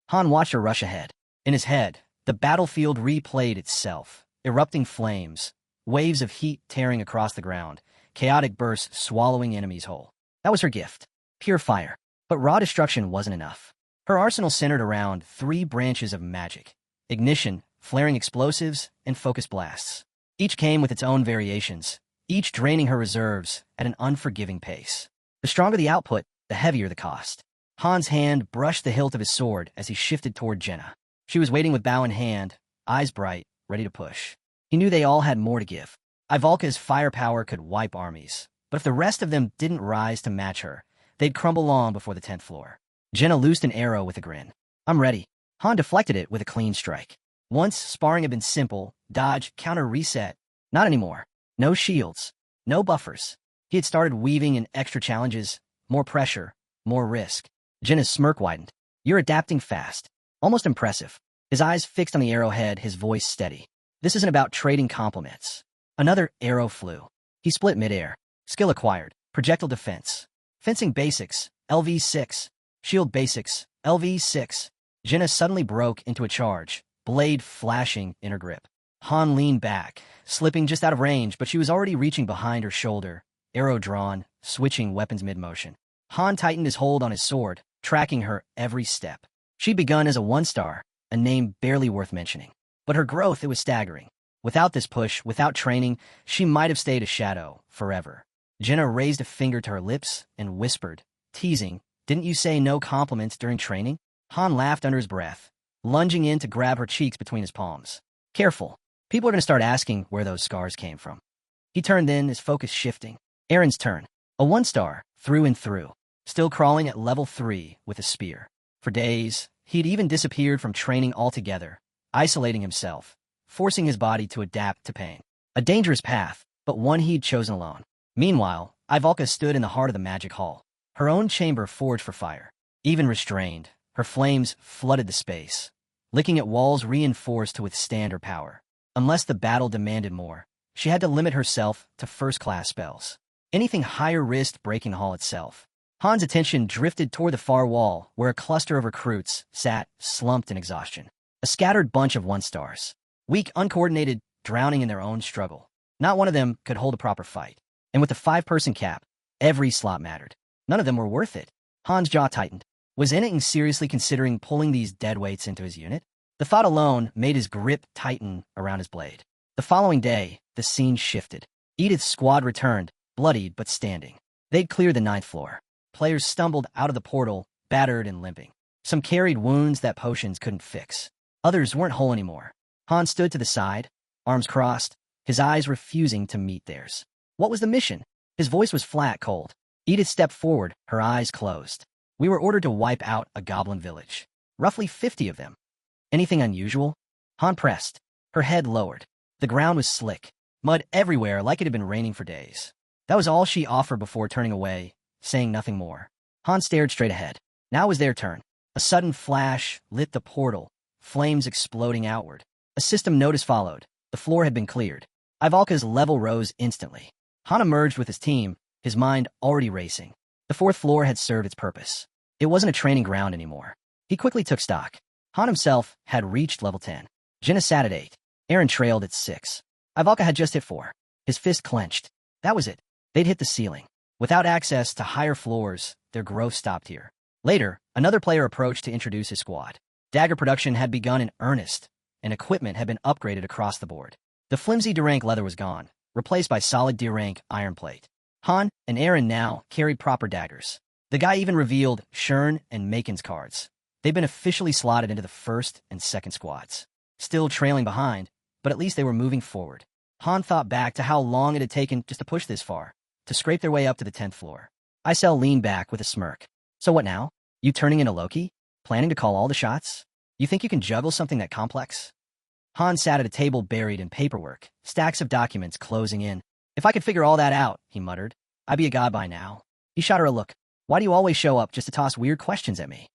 Han watched her rush ahead. In his head, the battlefield replayed itself. Erupting flames, waves of heat tearing across the ground, chaotic bursts swallowing enemies whole. That was her gift. Pure fire. But raw destruction wasn't enough. Her arsenal centered around 3 branches of magic: ignition, flaring explosives, and focus blasts. Each came with its own variations, each draining her reserves at an unforgiving pace. The stronger the output, the heavier the cost. Han's hand brushed the hilt of his sword as he shifted toward Jenna. She was waiting with bow in hand, eyes bright, ready to push. He knew they all had more to give. Ivalka's firepower could wipe armies, but if the rest of them didn't rise to match her, they'd crumble long before the 10th floor. Jenna loosed an arrow with a grin. I'm ready. Han deflected it with a clean strike. Once, sparring had been simple, dodge, counter, reset. Not anymore. No shields. No buffers. He had started weaving in extra challenges, more pressure, more risk. Jenna's smirk widened. You're adapting fast. Almost impressive. His eyes fixed on the arrowhead, his voice steady. This isn't about trading compliments. Another arrow flew. He split midair. Skill acquired. Projectile defense. Fencing basics, LV6. Shield basics, LV6. Jenna suddenly broke into a charge, blade flashing in her grip. Han leaned back, slipping just out of range, but she was already reaching behind her shoulder, arrow drawn, switching weapons mid-motion. Han tightened his hold on his sword, tracking her every step. She'd begun as a 1-star, a name barely worth mentioning. But her growth, it was staggering. Without this push, without training, she might have stayed a shadow forever. Jenna raised a finger to her lips and whispered, teasing, "Didn't you say no compliments during training?" Han laughed under his breath, lunging in to grab her cheeks between his palms. Careful. People are going to start asking where those scars came from. He turned then, his focus shifting. Aaron's turn. A 1-star, through and through. Still crawling at level 3 with a spear. For days, he'd even disappeared from training altogether, isolating himself, forcing his body to adapt to pain. A dangerous path, but one he'd chosen alone. Meanwhile, Ivalka stood in the heart of the magic hall. Her own chamber forged for fire. Even restrained, her flames flooded the space, licking at walls reinforced to withstand her power. Unless the battle demanded more, she had to limit herself to first-class spells. Anything higher risked breaking the hall itself. Han's attention drifted toward the far wall, where a cluster of recruits sat, slumped in exhaustion. A scattered bunch of 1-stars. Weak, uncoordinated, drowning in their own struggle. Not one of them could hold a proper fight. And with the 5-person cap, every slot mattered. None of them were worth it. Han's jaw tightened. Was Enning seriously considering pulling these deadweights into his unit? The thought alone made his grip tighten around his blade. The following day, the scene shifted. Edith's squad returned, bloodied but standing. They'd cleared the 9th floor. Players stumbled out of the portal, battered and limping. Some carried wounds that potions couldn't fix. Others weren't whole anymore. Han stood to the side, arms crossed, his eyes refusing to meet theirs. What was the mission? His voice was flat, cold. Edith stepped forward, her eyes closed. We were ordered to wipe out a goblin village. Roughly 50 of them. Anything unusual? Han pressed. Her head lowered. The ground was slick. Mud everywhere like it had been raining for days. That was all she offered before turning away, saying nothing more. Han stared straight ahead. Now was their turn. A sudden flash lit the portal, flames exploding outward. A system notice followed. The floor had been cleared. Ivalka's level rose instantly. Han emerged with his team, his mind already racing. The 4th floor had served its purpose. It wasn't a training ground anymore. He quickly took stock. Han himself had reached level 10. Jenna sat at 8. Aaron trailed at 6. Ivalka had just hit 4. His fist clenched. That was it. They'd hit the ceiling. Without access to higher floors, their growth stopped here. Later, another player approached to introduce his squad. Dagger production had begun in earnest, and equipment had been upgraded across the board. The flimsy D-rank leather was gone, replaced by solid D-rank iron plate. Han and Aaron now carried proper daggers. The guy even revealed Shern and Makin's cards. They'd been officially slotted into the 1st and 2nd squads. Still trailing behind, but at least they were moving forward. Han thought back to how long it had taken just to push this far, to scrape their way up to the 10th floor. Isel leaned back with a smirk. So what now? You turning into Loki? Planning to call all the shots? You think you can juggle something that complex? Han sat at a table buried in paperwork, stacks of documents closing in. If I could figure all that out, he muttered, I'd be a god by now. He shot her a look. Why do you always show up just to toss weird questions at me?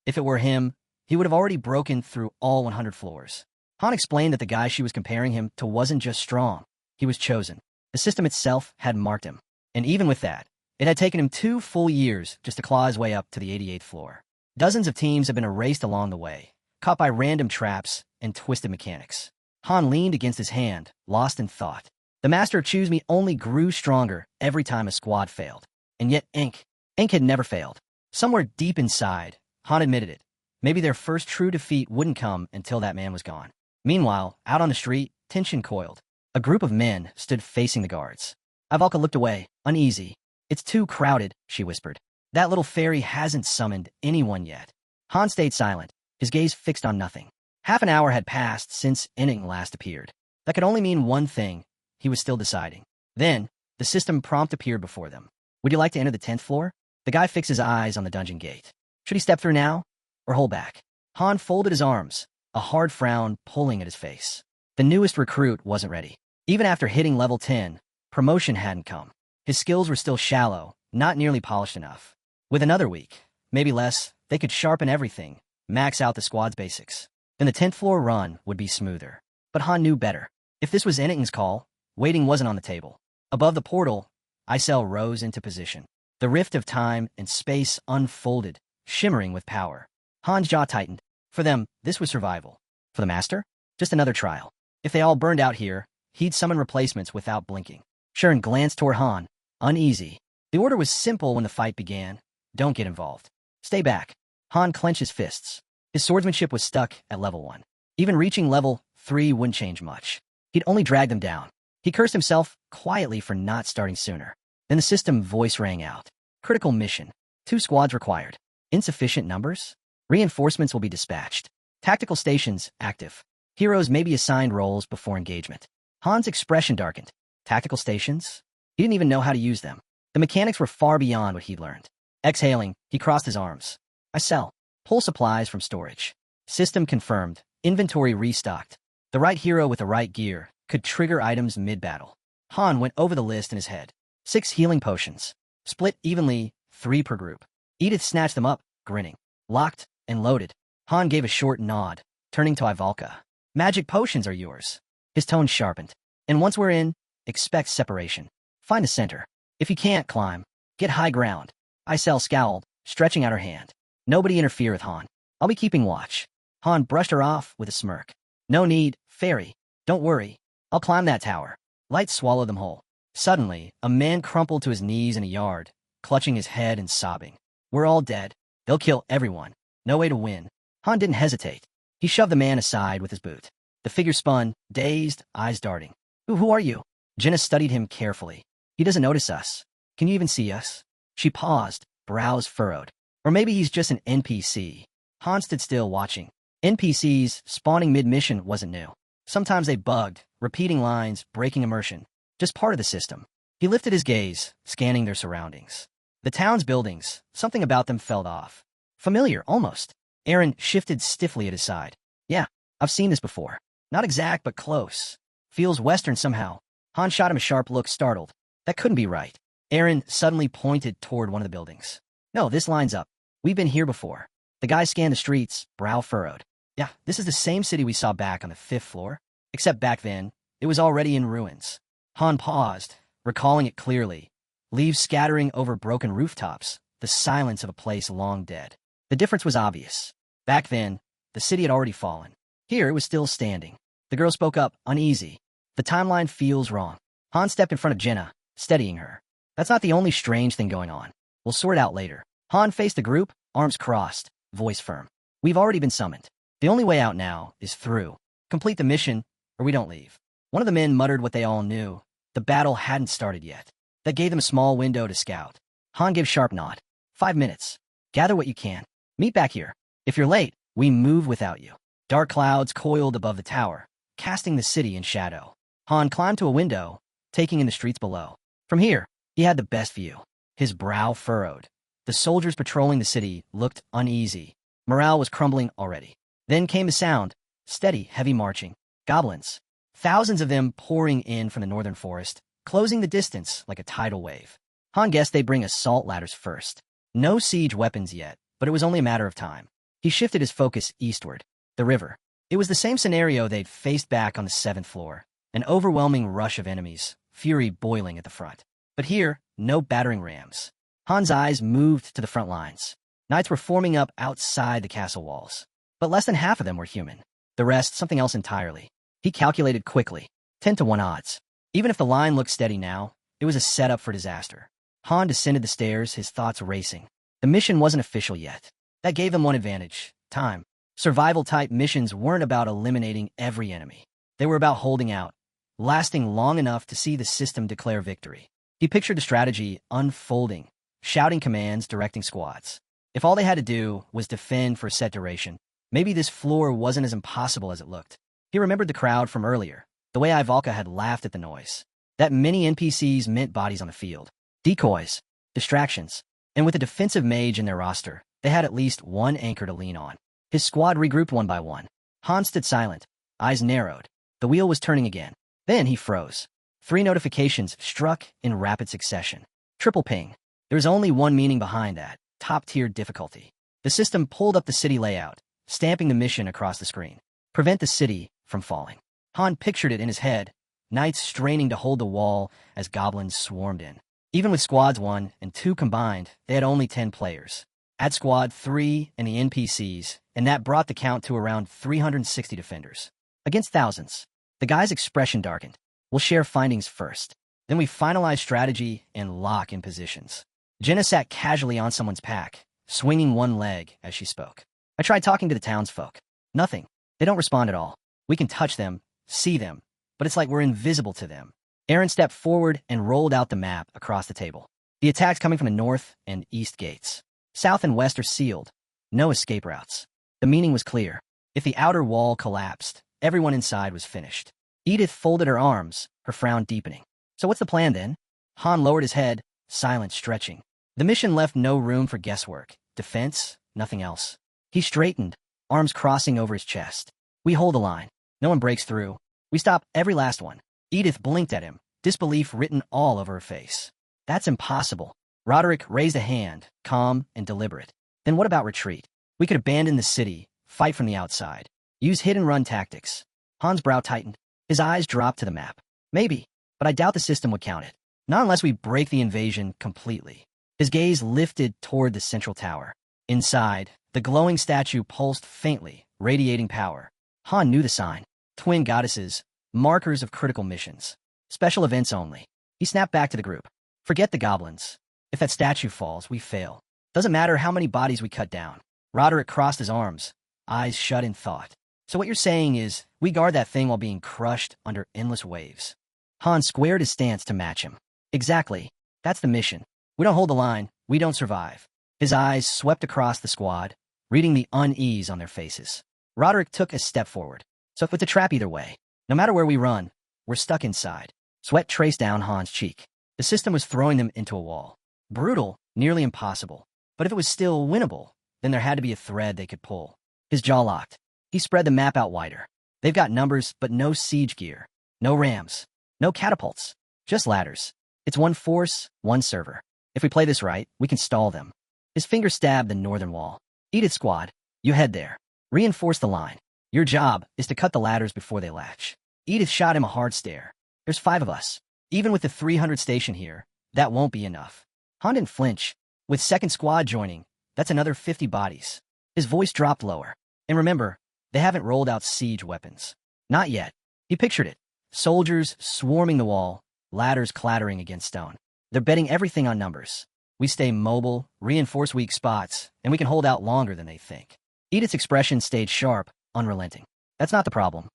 If it were him, he would have already broken through all 100 floors. Han explained that the guy she was comparing him to wasn't just strong. He was chosen. The system itself had marked him. And even with that, it had taken him 2 full years just to claw his way up to the 88th floor. Dozens of teams have been erased along the way, caught by random traps and twisted mechanics. Han leaned against his hand, lost in thought. The Master of Choose Me only grew stronger every time a squad failed. And yet Ink had never failed. Somewhere deep inside, Han admitted it. Maybe their first true defeat wouldn't come until that man was gone. Meanwhile, out on the street, tension coiled. A group of men stood facing the guards. Ivalka looked away, uneasy. It's too crowded, she whispered. That little fairy hasn't summoned anyone yet. Han stayed silent, his gaze fixed on nothing. Half an hour had passed since Enning last appeared. That could only mean one thing. He was still deciding. Then, the system prompt appeared before them. Would you like to enter the 10th floor? The guy fixed his eyes on the dungeon gate. Should he step through now, or hold back? Han folded his arms, a hard frown pulling at his face. The newest recruit wasn't ready. Even after hitting level 10, promotion hadn't come. His skills were still shallow, not nearly polished enough. With another week, maybe less, they could sharpen everything, max out the squad's basics. Then the 10th floor run would be smoother. But Han knew better. If this was Enning's call, waiting wasn't on the table. Above the portal, Isel rose into position. The rift of time and space unfolded, shimmering with power. Han's jaw tightened. For them, this was survival. For the Master? Just another trial. If they all burned out here, he'd summon replacements without blinking. Sharon glanced toward Han, uneasy. The order was simple when the fight began. Don't get involved. Stay back. Han clenched his fists. His swordsmanship was stuck at level 1. Even reaching level 3 wouldn't change much. He'd only drag them down. He cursed himself quietly for not starting sooner. Then the system voice rang out. Critical mission. 2 squads required. Insufficient numbers? Reinforcements will be dispatched. Tactical stations active. Heroes may be assigned roles before engagement. Han's expression darkened. Tactical stations? He didn't even know how to use them. The mechanics were far beyond what he'd learned. Exhaling, he crossed his arms. I sell. Pull supplies from storage. System confirmed. Inventory restocked. The right hero with the right gear could trigger items mid-battle. Han went over the list in his head. 6 healing potions. Split evenly, 3 per group. Edith snatched them up, grinning. Locked and loaded. Han gave a short nod, turning to Ivalka. Magic potions are yours. His tone sharpened. And once we're in, expect separation. Find the center. If you can't climb, get high ground. Isel scowled, stretching out her hand. Nobody interfere with Han. I'll be keeping watch. Han brushed her off with a smirk. No need, fairy. Don't worry. I'll climb that tower. Light swallowed them whole. Suddenly, a man crumpled to his knees in a yard, clutching his head and sobbing. We're all dead. They'll kill everyone. No way to win. Han didn't hesitate. He shoved the man aside with his boot. The figure spun, dazed, eyes darting. Who are you? Jenna studied him carefully. He doesn't notice us. Can you even see us? She paused, brows furrowed. Or maybe he's just an NPC. Han stood still watching. NPCs spawning mid-mission wasn't new. Sometimes they bugged, repeating lines, breaking immersion. Just part of the system. He lifted his gaze, scanning their surroundings. The town's buildings, something about them felt off. Familiar, almost. Aaron shifted stiffly at his side. Yeah, I've seen this before. Not exact, but close. Feels Western somehow. Han shot him a sharp look, startled. That couldn't be right. Aaron suddenly pointed toward one of the buildings. No, this lines up. We've been here before. The guy scanned the streets, brow furrowed. Yeah, this is the same city we saw back on the 5th floor. Except back then, it was already in ruins. Han paused, recalling it clearly. Leaves scattering over broken rooftops, the silence of a place long dead. The difference was obvious. Back then, the city had already fallen. Here, it was still standing. The girl spoke up, uneasy. The timeline feels wrong. Han stepped in front of Jenna, steadying her. That's not the only strange thing going on. We'll sort it out later. Han faced the group, arms crossed, voice firm. We've already been summoned. The only way out now is through. Complete the mission, or we don't leave. One of the men muttered what they all knew. The battle hadn't started yet. That gave them a small window to scout. Han gave sharp nod. 5 minutes. Gather what you can. Meet back here. If you're late, we move without you. Dark clouds coiled above the tower, casting the city in shadow. Han climbed to a window, taking in the streets below. From here, he had the best view. His brow furrowed. The soldiers patrolling the city looked uneasy. Morale was crumbling already. Then came the sound. Steady, heavy marching. Goblins. Thousands of them pouring in from the northern forest, closing the distance like a tidal wave. Han guessed they'd bring assault ladders first. No siege weapons yet, but it was only a matter of time. He shifted his focus eastward. The river. It was the same scenario they'd faced back on the 7th floor. An overwhelming rush of enemies, fury boiling at the front. But here, no battering rams. Han's eyes moved to the front lines. Knights were forming up outside the castle walls. But less than half of them were human. The rest, something else entirely. He calculated quickly. 10-1 odds. Even if the line looked steady now, it was a setup for disaster. Han descended the stairs, his thoughts racing. The mission wasn't official yet. That gave them one advantage. Time. Survival-type missions weren't about eliminating every enemy. They were about holding out, lasting long enough to see the system declare victory. He pictured the strategy unfolding, shouting commands, directing squads. If all they had to do was defend for a set duration, maybe this floor wasn't as impossible as it looked. He remembered the crowd from earlier, the way Ivalka had laughed at the noise. That many NPCs meant bodies on the field. Decoys, distractions, and with a defensive mage in their roster, they had at least one anchor to lean on. His squad regrouped one by one. Han stood silent, eyes narrowed. The wheel was turning again. Then he froze. 3 notifications struck in rapid succession. Triple ping. There was only one meaning behind that: top-tier difficulty. The system pulled up the city layout, stamping the mission across the screen. Prevent the city from falling. Han pictured it in his head, knights straining to hold the wall as goblins swarmed in. Even with squads 1 and 2 combined, they had only 10 players. Add squad 3 and the NPCs, and that brought the count to around 360 defenders. Against thousands. The guy's expression darkened. We'll share findings first. Then we finalize strategy and lock in positions. Jenna sat casually on someone's pack, swinging one leg as she spoke. I tried talking to the townsfolk. Nothing. They don't respond at all. We can touch them, see them, but it's like we're invisible to them. Aaron stepped forward and rolled out the map across the table. The attacks coming from the north and east gates. South and west are sealed. No escape routes. The meaning was clear. If the outer wall collapsed, everyone inside was finished. Edith folded her arms, her frown deepening. So what's the plan then? Han lowered his head, silent, stretching. The mission left no room for guesswork. Defense, nothing else. He straightened, arms crossing over his chest. We hold the line. No one breaks through. We stop every last one. Edith blinked at him, disbelief written all over her face. That's impossible. Roderick raised a hand, calm and deliberate. Then what about retreat? We could abandon the city, fight from the outside, use hit-and-run tactics. Han's brow tightened. His eyes dropped to the map. Maybe, but I doubt the system would count it. Not unless we break the invasion completely. His gaze lifted toward the central tower. Inside, the glowing statue pulsed faintly, radiating power. Han knew the sign. Twin goddesses, markers of critical missions. Special events only. He snapped back to the group. Forget the goblins. If that statue falls, we fail. Doesn't matter how many bodies we cut down. Roderick crossed his arms, eyes shut in thought. So what you're saying is, we guard that thing while being crushed under endless waves. Han squared his stance to match him. Exactly. That's the mission. We don't hold the line, we don't survive. His eyes swept across the squad, reading the unease on their faces. Roderick took a step forward. So it's a trap either way. No matter where we run, we're stuck inside. Sweat traced down Han's cheek. The system was throwing them into a wall. Brutal, nearly impossible. But if it was still winnable, then there had to be a thread they could pull. His jaw locked. He spread the map out wider. They've got numbers, but no siege gear. No rams. No catapults. Just ladders. It's one force, one server. If we play this right, we can stall them. His finger stabbed the northern wall. Edith squad, you head there. Reinforce the line. Your job is to cut the ladders before they latch. Edith shot him a hard stare. There's 5 of us. Even with the 300 station here, that won't be enough. Han didn't flinch. With second squad joining, that's another 50 bodies. His voice dropped lower. And remember, they haven't rolled out siege weapons. Not yet. He pictured it. Soldiers swarming the wall, ladders clattering against stone. They're betting everything on numbers. We stay mobile, reinforce weak spots, and we can hold out longer than they think. Edith's expression stayed sharp, unrelenting. That's not the problem.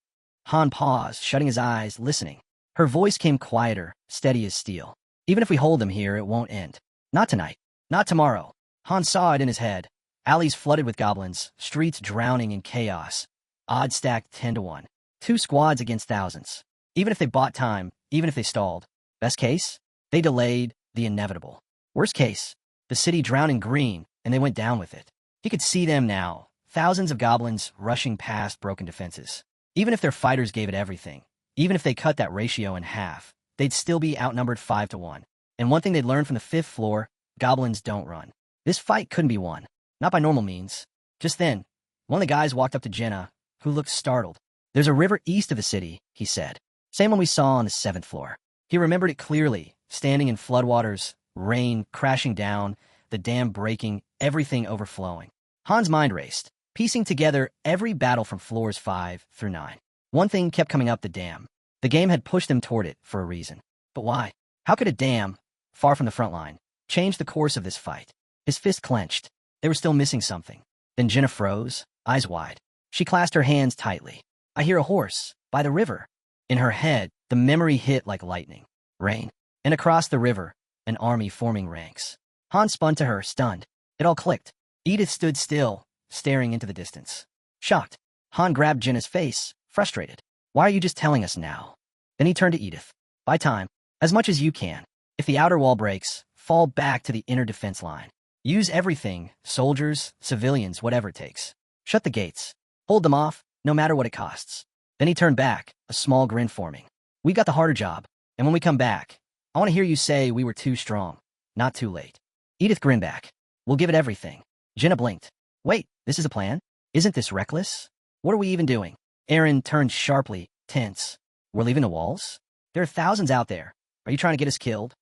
Han paused, shutting his eyes, listening. Her voice came quieter, steady as steel. Even if we hold them here, it won't end. Not tonight. Not tomorrow. Han saw it in his head. Alleys flooded with goblins, streets drowning in chaos. Odds stacked 10 to 1. 2 squads against thousands. Even if they bought time, even if they stalled. Best case? They delayed the inevitable. Worst case? The city drowned in green, and they went down with it. He could see them now. Thousands of goblins rushing past broken defenses. Even if their fighters gave it everything, even if they cut that ratio in half, they'd still be outnumbered 5 to 1. And one thing they'd learned from the 5th floor, goblins don't run. This fight couldn't be won. Not by normal means. Just then, one of the guys walked up to Jenna, who looked startled. There's a river east of the city, he said. Same one we saw on the 7th floor. He remembered it clearly, standing in floodwaters, rain crashing down, the dam breaking, everything overflowing. Han's mind raced, piecing together every battle from floors 5 through 9. One thing kept coming up: the dam. The game had pushed them toward it for a reason. But why? How could a dam, far from the front line, change the course of this fight? His fist clenched. They were still missing something. Then Jenna froze, eyes wide. She clasped her hands tightly. I hear a horse, by the river. In her head, the memory hit like lightning. Rain. And across the river, an army forming ranks. Han spun to her, stunned. It all clicked. Edith stood still, staring into the distance. Shocked, Han grabbed Jinna's face, frustrated. Why are you just telling us now? Then he turned to Edith. Buy time. As much as you can. If the outer wall breaks, fall back to the inner defense line. Use everything, soldiers, civilians, whatever it takes. Shut the gates. Hold them off, no matter what it costs. Then he turned back, a small grin forming. We got the harder job, and when we come back, I want to hear you say we were too strong, not too late. Edith grinned back. We'll give it everything. Jinna blinked. Wait, this is a plan? Isn't this reckless? What are we even doing? Aaron turned sharply, tense. We're leaving the walls? There are thousands out there. Are you trying to get us killed?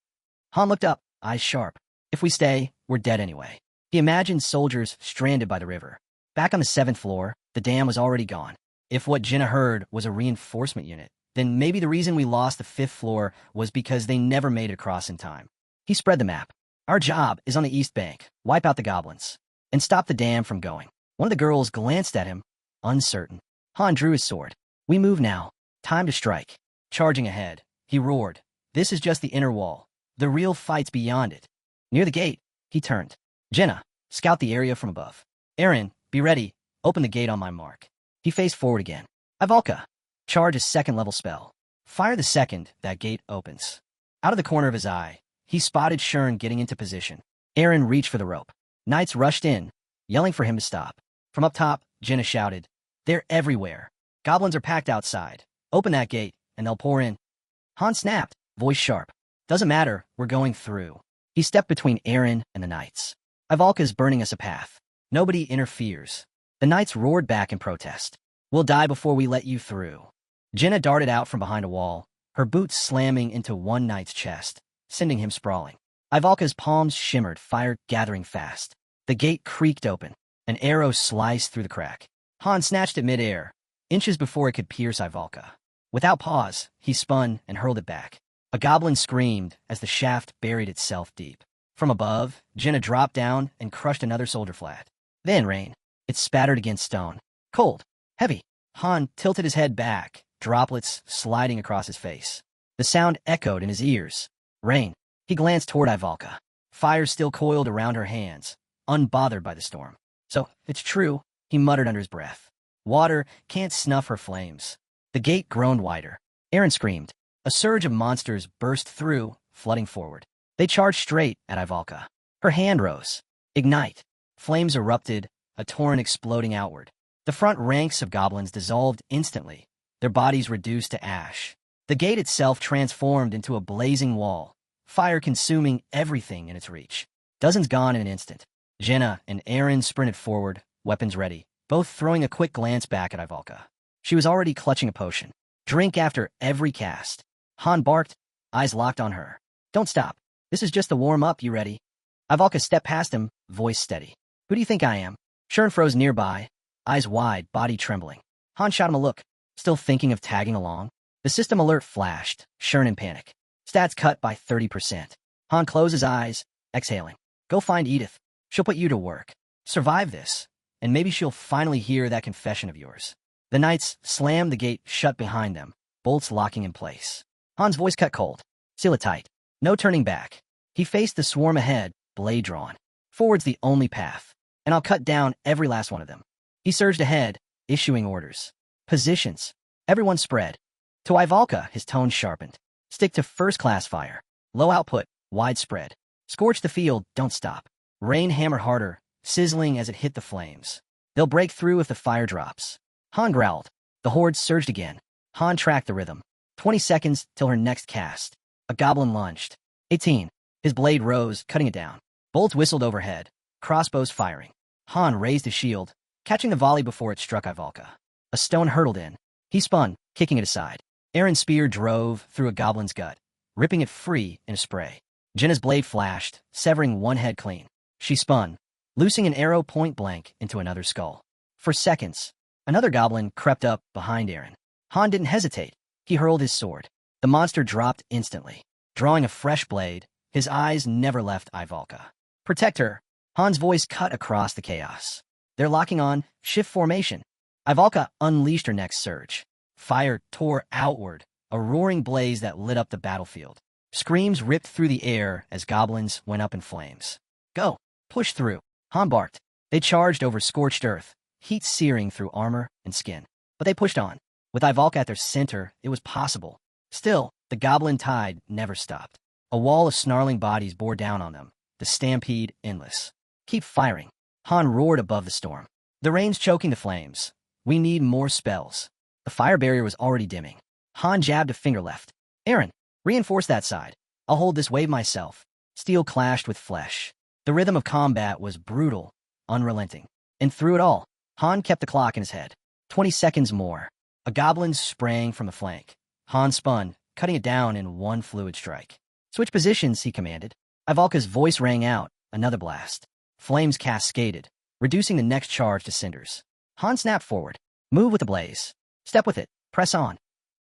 Han looked up, eyes sharp. If we stay, we're dead anyway. He imagined soldiers stranded by the river. Back on the 7th floor, the dam was already gone. If what Jinna heard was a reinforcement unit, then maybe the reason we lost the 5th floor was because they never made it across in time. He spread the map. Our job is on the east bank. Wipe out the goblins. And stop the dam from going. One of the girls glanced at him, uncertain. Han drew his sword. We move now. Time to strike. Charging ahead, he roared. This is just the inner wall. The real fight's beyond it. Near the gate, he turned. Jinna, scout the area from above. Aaron, be ready. Open the gate on my mark. He faced forward again. Ivalka, charge a 2nd level spell. Fire the second that gate opens. Out of the corner of his eye, he spotted Shern getting into position. Aaron reached for the rope. Knights rushed in, yelling for him to stop. From up top, Jinna shouted, They're everywhere. Goblins are packed outside. Open that gate, and they'll pour in. Han snapped, voice sharp. Doesn't matter, we're going through. He stepped between Aaron and the knights. Ivalka's burning us a path. Nobody interferes. The knights roared back in protest. We'll die before we let you through. Jinna darted out from behind a wall, her boots slamming into one knight's chest, sending him sprawling. Ivalka's palms shimmered, fire gathering fast. The gate creaked open. An arrow sliced through the crack. Han snatched it mid-air, inches before it could pierce Ivalka. Without pause, he spun and hurled it back. A goblin screamed as the shaft buried itself deep. From above, Jinna dropped down and crushed another soldier flat. Then rain. It spattered against stone. Cold. Heavy. Han tilted his head back, droplets sliding across his face. The sound echoed in his ears. Rain. He glanced toward Ivalka. Fire still coiled around her hands, unbothered by the storm. So, it's true, he muttered under his breath. Water can't snuff her flames. The gate groaned wider. Aaron screamed. A surge of monsters burst through, flooding forward. They charged straight at Ivalka. Her hand rose. Ignite. Flames erupted, a torrent exploding outward. The front ranks of goblins dissolved instantly, their bodies reduced to ash. The gate itself transformed into a blazing wall, fire consuming everything in its reach. Dozens gone in an instant. Jinna and Aaron sprinted forward, weapons ready, both throwing a quick glance back at Ivalka. She was already clutching a potion. Drink after every cast. Han barked, eyes locked on her. Don't stop. This is just the warm-up, you ready? Ivalka stepped past him, voice steady. Who do you think I am? Shern froze nearby, eyes wide, body trembling. Han shot him a look, still thinking of tagging along. The system alert flashed, Shern in panic. Stats cut by 30%. Han closed his eyes, exhaling. Go find Edith. She'll put you to work. Survive this, and maybe she'll finally hear that confession of yours. The knights slammed the gate shut behind them, bolts locking in place. Han's voice cut cold. Seal it tight. No turning back. He faced the swarm ahead, blade drawn. Forward's the only path, and I'll cut down every last one of them. He surged ahead, issuing orders. Positions. Everyone spread. To Ivalka, his tone sharpened. Stick to first-class fire. Low output, widespread. Scorch the field, don't stop. Rain hammer harder, sizzling as it hit the flames. They'll break through if the fire drops. Han growled. The horde surged again. Han tracked the rhythm. 20 seconds till her next cast. A goblin lunged. 18. His blade rose, cutting it down. Bolts whistled overhead. Crossbows firing. Han raised his shield, catching the volley before it struck Ivalka. A stone hurtled in. He spun, kicking it aside. Aaron's spear drove through a goblin's gut, ripping it free in a spray. Jinna's blade flashed, severing one head clean. She spun, loosing an arrow point blank into another skull. For seconds, another goblin crept up behind Aaron. Han didn't hesitate. He hurled his sword. The monster dropped instantly. Drawing a fresh blade, his eyes never left Ivalka. Protect her. Han's voice cut across the chaos. They're locking on, shift formation. Ivalka unleashed her next surge. Fire tore outward, a roaring blaze that lit up the battlefield. Screams ripped through the air as goblins went up in flames. Go! Push through! Han barked. They charged over scorched earth, heat searing through armor and skin. But they pushed on. With Ivalka at their center, it was possible. Still, the goblin tide never stopped. A wall of snarling bodies bore down on them, the stampede endless. Keep firing. Han roared above the storm. The rain's choking the flames. We need more spells. The fire barrier was already dimming. Han jabbed a finger left. Aaron, reinforce that side. I'll hold this wave myself. Steel clashed with flesh. The rhythm of combat was brutal, unrelenting. And through it all, Han kept the clock in his head. 20 seconds more. A goblin sprang from a flank. Han spun, cutting it down in one fluid strike. Switch positions, he commanded. Ivalka's voice rang out, another blast. Flames cascaded, reducing the next charge to cinders. Han snapped forward. Move with the blaze. Step with it. Press on.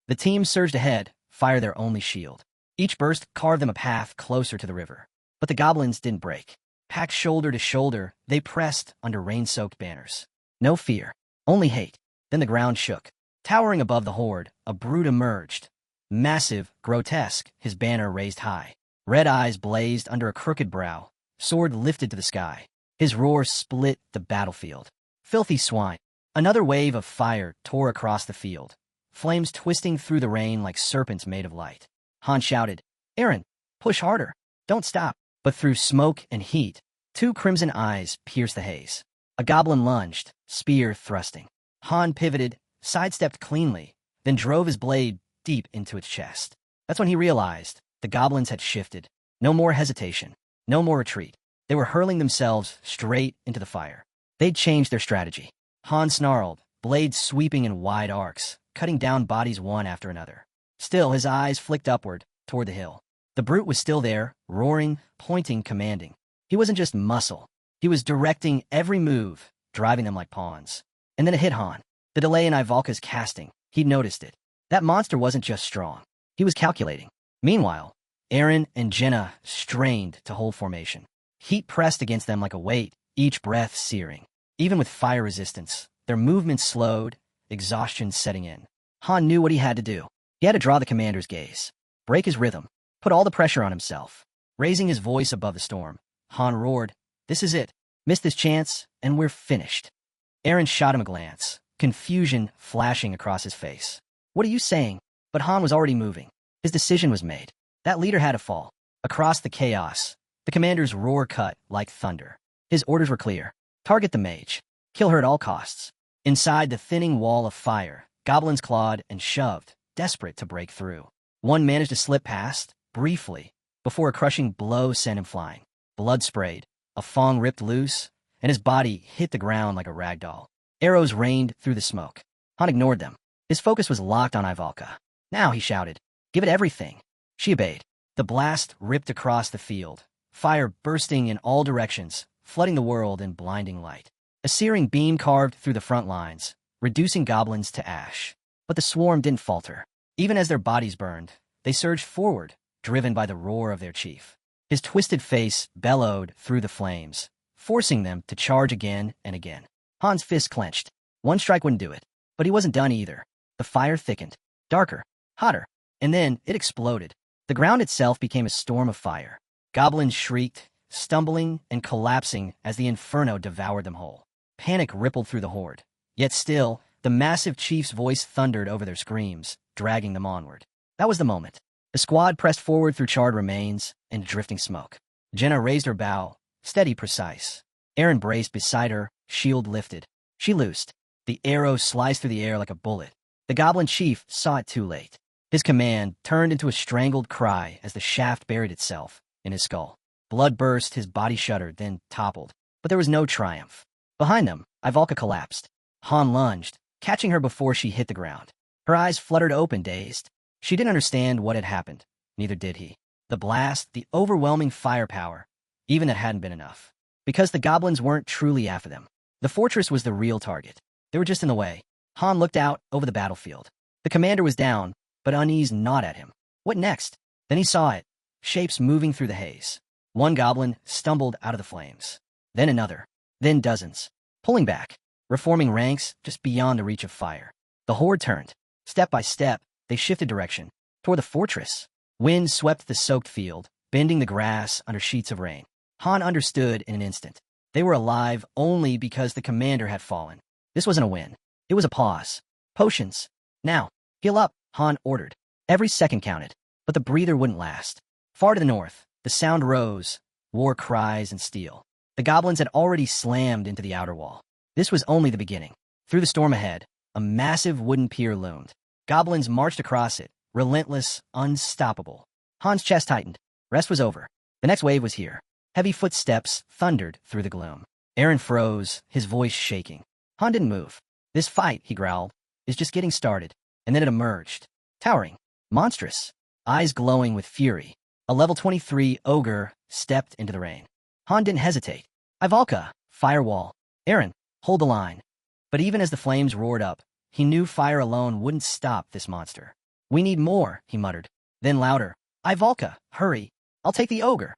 The team surged ahead, fire their only shield. Each burst carved them a path closer to the river. But the goblins didn't break. Packed shoulder to shoulder, they pressed under rain-soaked banners. No fear, only hate. Then the ground shook. Towering above the horde, a brute emerged. Massive, grotesque, his banner raised high. Red eyes blazed under a crooked brow, sword lifted to the sky. His roar split the battlefield. Filthy swine. Another wave of fire tore across the field, flames twisting through the rain like serpents made of light. Han shouted, Aaron, push harder. Don't stop. But through smoke and heat, two crimson eyes pierced the haze. A goblin lunged, spear thrusting. Han pivoted, sidestepped cleanly, then drove his blade deep into its chest. That's when he realized the goblins had shifted. No more hesitation, no more retreat. They were hurling themselves straight into the fire. They'd changed their strategy. Han snarled, blade sweeping in wide arcs, cutting down bodies one after another. Still, his eyes flicked upward, toward the hill. The brute was still there, roaring, pointing, commanding. He wasn't just muscle. He was directing every move, driving them like pawns. And then it hit Han. The delay in Ivalka's casting. He'd noticed it. That monster wasn't just strong. He was calculating. Meanwhile, Aaron and Jenna strained to hold formation. Heat pressed against them like a weight, each breath searing. Even with fire resistance, their movements slowed, exhaustion setting in. Han knew what he had to do. He had to draw the commander's gaze, break his rhythm, put all the pressure on himself. Raising his voice above the storm, Han roared, This is it. Miss this chance, and we're finished. Aaron shot him a glance, confusion flashing across his face. What are you saying? But Han was already moving. His decision was made. That leader had to fall. Across the chaos, the commander's roar cut like thunder. His orders were clear. Target the mage. Kill her at all costs. Inside the thinning wall of fire, goblins clawed and shoved, desperate to break through. One managed to slip past, briefly, before a crushing blow sent him flying. Blood sprayed, a fang ripped loose, and his body hit the ground like a rag doll. Arrows rained through the smoke. Han ignored them. His focus was locked on Ivalka. Now, he shouted, Give it everything. She obeyed. The blast ripped across the field, fire bursting in all directions, flooding the world in blinding light. A searing beam carved through the front lines, reducing goblins to ash. But the swarm didn't falter. Even as their bodies burned, they surged forward, driven by the roar of their chief. His twisted face bellowed through the flames, forcing them to charge again and again. Han's fist clenched. One strike wouldn't do it. But he wasn't done either. The fire thickened, darker, hotter, and then it exploded. The ground itself became a storm of fire. Goblins shrieked, stumbling and collapsing as the inferno devoured them whole. Panic rippled through the horde. Yet still, the massive chief's voice thundered over their screams, dragging them onward. That was the moment. The squad pressed forward through charred remains and drifting smoke. Jenna raised her bow, steady, precise. Aaron braced beside her, shield lifted. She loosed. The arrow sliced through the air like a bullet. The goblin chief saw it too late. His command turned into a strangled cry as the shaft buried itself in his skull. Blood burst, his body shuddered, then toppled. But there was no triumph. Behind them, Ivalka collapsed. Han lunged, catching her before she hit the ground. Her eyes fluttered open, dazed. She didn't understand what had happened. Neither did he. The blast, the overwhelming firepower, even that hadn't been enough. Because the goblins weren't truly after them. The fortress was the real target. They were just in the way. Han looked out over the battlefield. The commander was down, but unease gnawed at him. What next? Then he saw it. Shapes moving through the haze. One goblin stumbled out of the flames. Then another. Then dozens. Pulling back. Reforming ranks just beyond the reach of fire. The horde turned. Step by step, they shifted direction. Toward the fortress. Wind swept the soaked field, bending the grass under sheets of rain. Han understood in an instant. They were alive only because the commander had fallen. This wasn't a win. It was a pause. Potions. Now. Heal up, Han ordered. Every second counted, but the breather wouldn't last. Far to the north, the sound rose, war cries and steel. The goblins had already slammed into the outer wall. This was only the beginning. Through the storm ahead, a massive wooden pier loomed. Goblins marched across it, relentless, unstoppable. Han's chest tightened. Rest was over. The next wave was here. Heavy footsteps thundered through the gloom. Aaron froze, his voice shaking. Han didn't move. This fight, he growled, is just getting started. And then it emerged. Towering. Monstrous. Eyes glowing with fury. A level 23 ogre stepped into the rain. Han didn't hesitate. Ivalka, firewall. Aaron, hold the line. But even as the flames roared up, he knew fire alone wouldn't stop this monster. We need more, he muttered. Then louder. Ivalka, hurry. I'll take the ogre.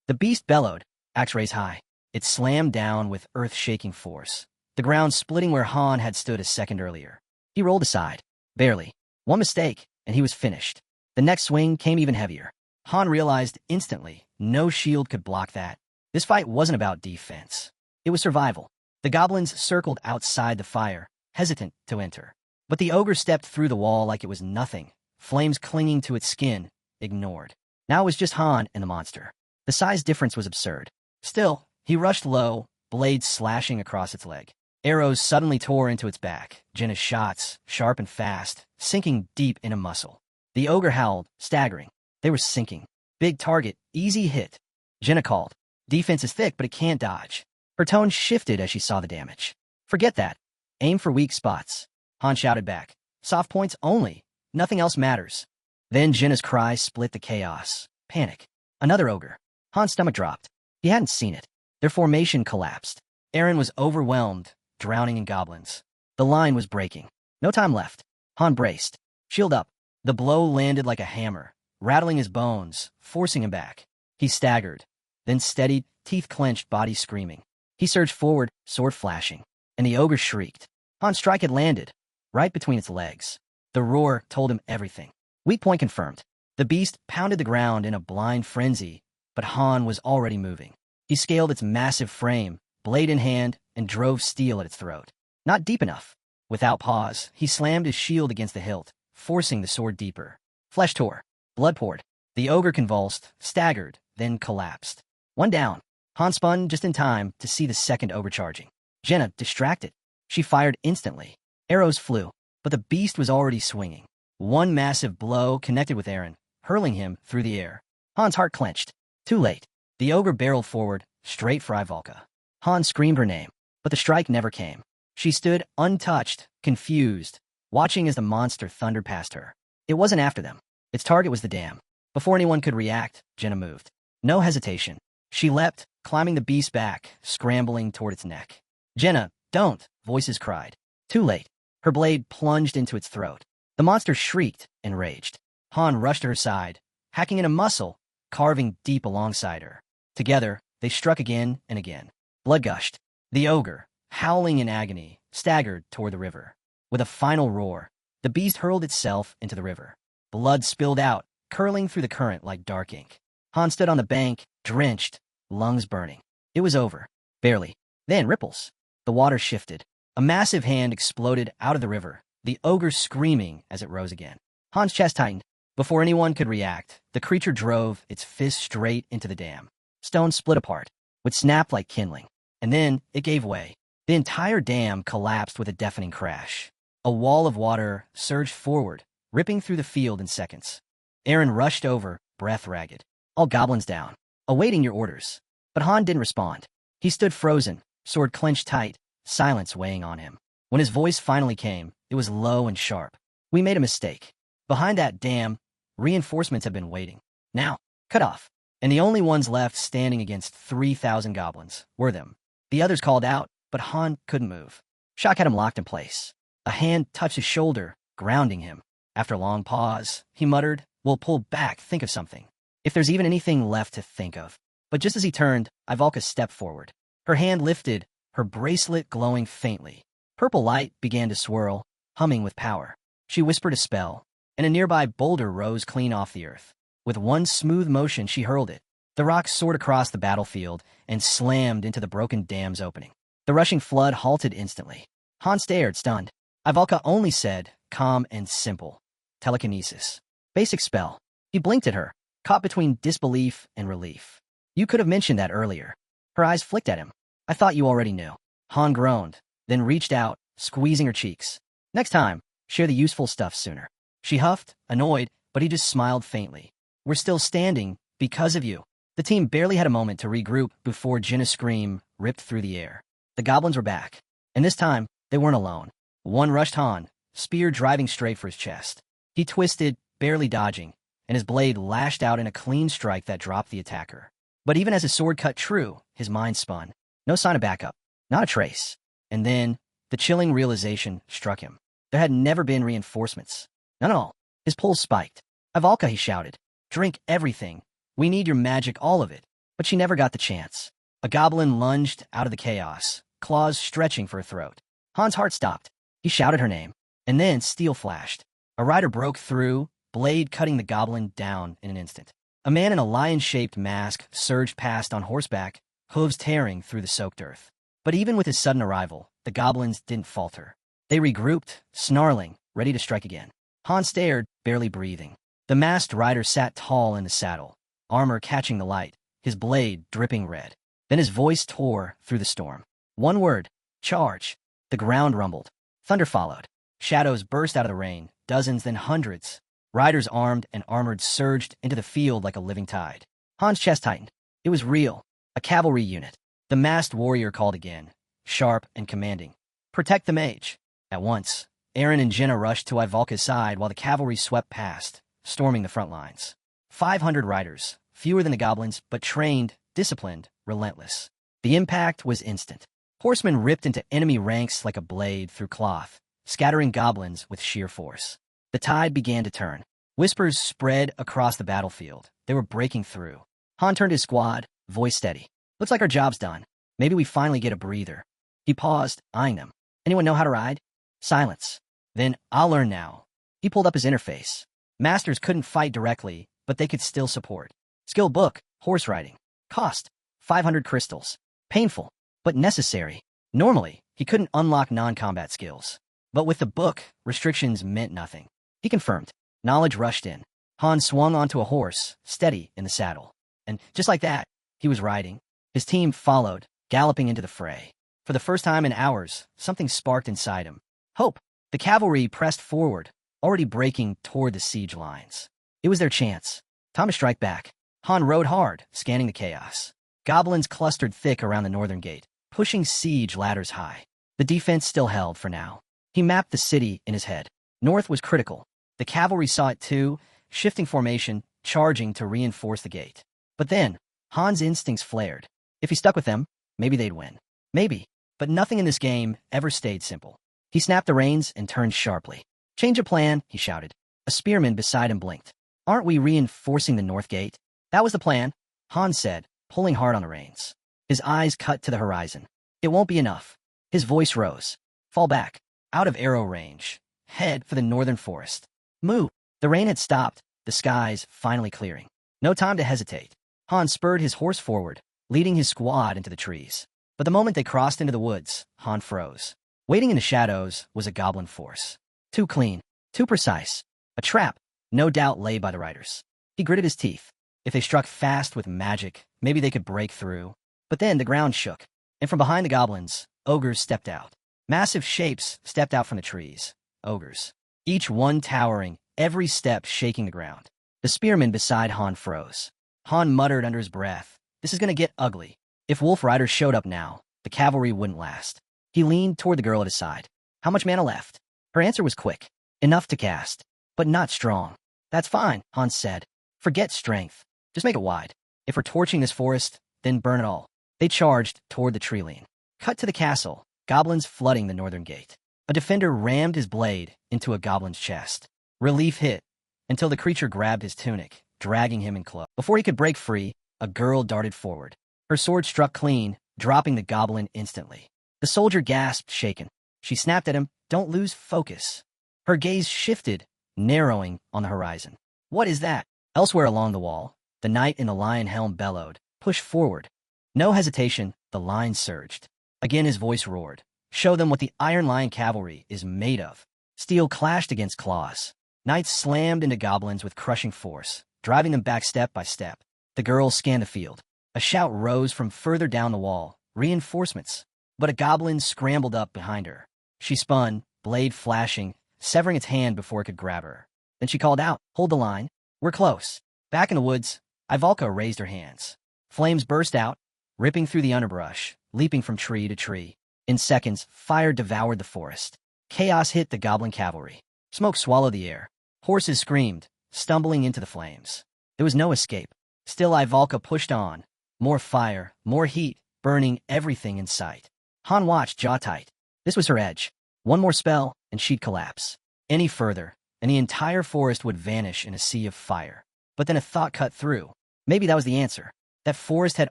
The beast bellowed, axe raised high. It slammed down with earth-shaking force, the ground splitting where Han had stood a second earlier. He rolled aside. Barely. One mistake, and he was finished. The next swing came even heavier. Han realized instantly no shield could block that. This fight wasn't about defense. It was survival. The goblins circled outside the fire, hesitant to enter. But the ogre stepped through the wall like it was nothing, flames clinging to its skin, ignored. Now it was just Han and the monster. The size difference was absurd. Still, he rushed low, blades slashing across its leg. Arrows suddenly tore into its back, Jenna's shots, sharp and fast, sinking deep into muscle. The ogre howled, staggering. They were sinking. Big target, easy hit. Jenna called. Defense is thick, but it can't dodge. Her tone shifted as she saw the damage. Forget that. Aim for weak spots. Han shouted back. Soft points only. Nothing else matters. Then Jenna's cry split the chaos. Panic. Another ogre. Han's stomach dropped. He hadn't seen it. Their formation collapsed. Aaron was overwhelmed, drowning in goblins. The line was breaking. No time left. Han braced. Shield up. The blow landed like a hammer, rattling his bones, forcing him back. He staggered, then steadied, teeth clenched, body screaming. He surged forward, sword flashing, and the ogre shrieked. Han's strike had landed, right between its legs. The roar told him everything. Weak point confirmed. The beast pounded the ground in a blind frenzy, but Han was already moving. He scaled its massive frame, blade in hand, and drove steel at its throat. Not deep enough. Without pause, he slammed his shield against the hilt, forcing the sword deeper. Flesh tore. Blood poured. The ogre convulsed, staggered, then collapsed. One down. Han spun just in time to see the second ogre charging. Jenna, distracted. She fired instantly. Arrows flew, but the beast was already swinging. One massive blow connected with Aaron, hurling him through the air. Han's heart clenched. Too late. The ogre barreled forward, straight for Ivalka. Han screamed her name, but the strike never came. She stood untouched, confused, watching as the monster thundered past her. It wasn't after them. Its target was the dam. Before anyone could react, Jenna moved. No hesitation. She leapt, climbing the beast's back, scrambling toward its neck. Jenna, don't, voices cried. Too late. Her blade plunged into its throat. The monster shrieked and raged. Han rushed to her side, hacking into muscle, carving deep alongside her. Together, they struck again and again. Blood gushed. The ogre, howling in agony, staggered toward the river. With a final roar, the beast hurled itself into the river. Blood spilled out, curling through the current like dark ink. Han stood on the bank, drenched, lungs burning. It was over. Barely. Then ripples. The water shifted. A massive hand exploded out of the river, the ogre screaming as it rose again. Han's chest tightened. Before anyone could react, the creature drove its fist straight into the dam. Stone split apart, would snap like kindling. And then it gave way. The entire dam collapsed with a deafening crash. A wall of water surged forward, ripping through the field in seconds. Aaron rushed over, breath ragged. All goblins down, awaiting your orders. But Han didn't respond. He stood frozen, sword clenched tight, silence weighing on him. When his voice finally came, it was low and sharp. We made a mistake. Behind that dam, reinforcements have been waiting. Now, cut off. And the only ones left standing against 3,000 goblins were them. The others called out, but Han couldn't move. Shock had him locked in place. A hand touched his shoulder, grounding him. After a long pause, he muttered, "We'll pull back, think of something. If there's even anything left to think of." But just as he turned, Ivalka stepped forward. Her hand lifted, her bracelet glowing faintly. Purple light began to swirl, humming with power. She whispered a spell, and a nearby boulder rose clean off the earth. With one smooth motion, she hurled it. The rock soared across the battlefield and slammed into the broken dam's opening. The rushing flood halted instantly. Han stared, stunned. Ivalka only said, calm and simple. Telekinesis. Basic spell. He blinked at her, caught between disbelief and relief. You could have mentioned that earlier. Her eyes flicked at him. I thought you already knew. Han groaned, then reached out, squeezing her cheeks. Next time, share the useful stuff sooner. She huffed, annoyed, but he just smiled faintly. We're still standing, because of you. The team barely had a moment to regroup before Jinna's scream ripped through the air. The goblins were back, and this time, they weren't alone. One rushed Han, spear driving straight for his chest. He twisted, barely dodging, and his blade lashed out in a clean strike that dropped the attacker. But even as his sword cut true, his mind spun. No sign of backup, not a trace. And then, the chilling realization struck him. There had never been reinforcements. None at all. His pulse spiked. Ivalka, he shouted. Drink everything. We need your magic, all of it. But she never got the chance. A goblin lunged out of the chaos, claws stretching for her throat. Han's heart stopped. He shouted her name. And then steel flashed. A rider broke through, blade cutting the goblin down in an instant. A man in a lion-shaped mask surged past on horseback, hooves tearing through the soaked earth. But even with his sudden arrival, the goblins didn't falter. They regrouped, snarling, ready to strike again. Han stared, barely breathing. The masked rider sat tall in the saddle, armor catching the light, his blade dripping red. Then his voice tore through the storm. One word, charge. The ground rumbled. Thunder followed. Shadows burst out of the rain, dozens, then hundreds. Riders armed and armored surged into the field like a living tide. Han's chest tightened. It was real. A cavalry unit. The masked warrior called again, sharp and commanding. Protect the mage. At once, Aaron and Jinna rushed to Ivalka's side while the cavalry swept past, storming the front lines. 500 riders, fewer than the goblins, but trained, disciplined, relentless. The impact was instant. Horsemen ripped into enemy ranks like a blade through cloth, scattering goblins with sheer force. The tide began to turn. Whispers spread across the battlefield. They were breaking through. Han turned his squad, voice steady. Looks like our job's done. Maybe we finally get a breather. He paused, eyeing them. Anyone know how to ride? Silence. Then, I'll learn now. He pulled up his interface. Masters couldn't fight directly, but they could still support. Skill book, horse riding. Cost, 500 crystals. Painful, but necessary. Normally, he couldn't unlock non-combat skills. But with the book, restrictions meant nothing. He confirmed. Knowledge rushed in. Han swung onto a horse, steady in the saddle. And just like that, he was riding. His team followed, galloping into the fray. For the first time in hours, something sparked inside him. Hope. The cavalry pressed forward, already breaking toward the siege lines. It was their chance. Time to strike back. Han rode hard, scanning the chaos. Goblins clustered thick around the northern gate, pushing siege ladders high. The defense still held for now. He mapped the city in his head. North was critical. The cavalry saw it too, shifting formation, charging to reinforce the gate. But then, Han's instincts flared. If he stuck with them, maybe they'd win. Maybe. But nothing in this game ever stayed simple. He snapped the reins and turned sharply. Change of plan, he shouted. A spearman beside him blinked. Aren't we reinforcing the north gate? That was the plan, Han said, pulling hard on the reins. His eyes cut to the horizon. It won't be enough. His voice rose. Fall back. Out of arrow range. Head for the northern forest. Move. The rain had stopped, the skies finally clearing. No time to hesitate. Han spurred his horse forward, leading his squad into the trees. But the moment they crossed into the woods, Han froze. Waiting in the shadows was a goblin force. Too clean, too precise. A trap, no doubt, lay by the riders. He gritted his teeth. If they struck fast with magic, maybe they could break through. But then the ground shook, and from behind the goblins, ogres stepped out. Massive shapes stepped out from the trees. Ogres. Each one towering, every step shaking the ground. The spearman beside Han froze. Han muttered under his breath, "This is gonna get ugly." If wolf riders showed up now, the cavalry wouldn't last. He leaned toward the girl at his side. How much mana left? Her answer was quick. Enough to cast, but not strong. That's fine, Han said. Forget strength. Just make it wide. If we're torching this forest, then burn it all. They charged toward the tree line. Cut to the castle, goblins flooding the northern gate. A defender rammed his blade into a goblin's chest. Relief hit, until the creature grabbed his tunic, dragging him in close. Before he could break free, a girl darted forward. Her sword struck clean, dropping the goblin instantly. The soldier gasped, shaken. She snapped at him, "Don't lose focus." Her gaze shifted, narrowing on the horizon. "What is that?" Elsewhere along the wall, the knight in the lion helm bellowed, "Push forward." No hesitation, the line surged. Again his voice roared, "Show them what the Iron Lion cavalry is made of." Steel clashed against claws. Knights slammed into goblins with crushing force, driving them back step by step. The girls scanned the field. A shout rose from further down the wall, "Reinforcements!" But a goblin scrambled up behind her. She spun, blade flashing, severing its hand before it could grab her. Then she called out, "Hold the line. We're close." Back in the woods, Ivalka raised her hands. Flames burst out, ripping through the underbrush, leaping from tree to tree. In seconds, fire devoured the forest. Chaos hit the goblin cavalry. Smoke swallowed the air. Horses screamed, stumbling into the flames. There was no escape. Still Ivalka pushed on. More fire, more heat, burning everything in sight. Han watched, jaw tight. This was her edge. One more spell, and she'd collapse. Any further, and the entire forest would vanish in a sea of fire. But then a thought cut through. Maybe that was the answer. That forest had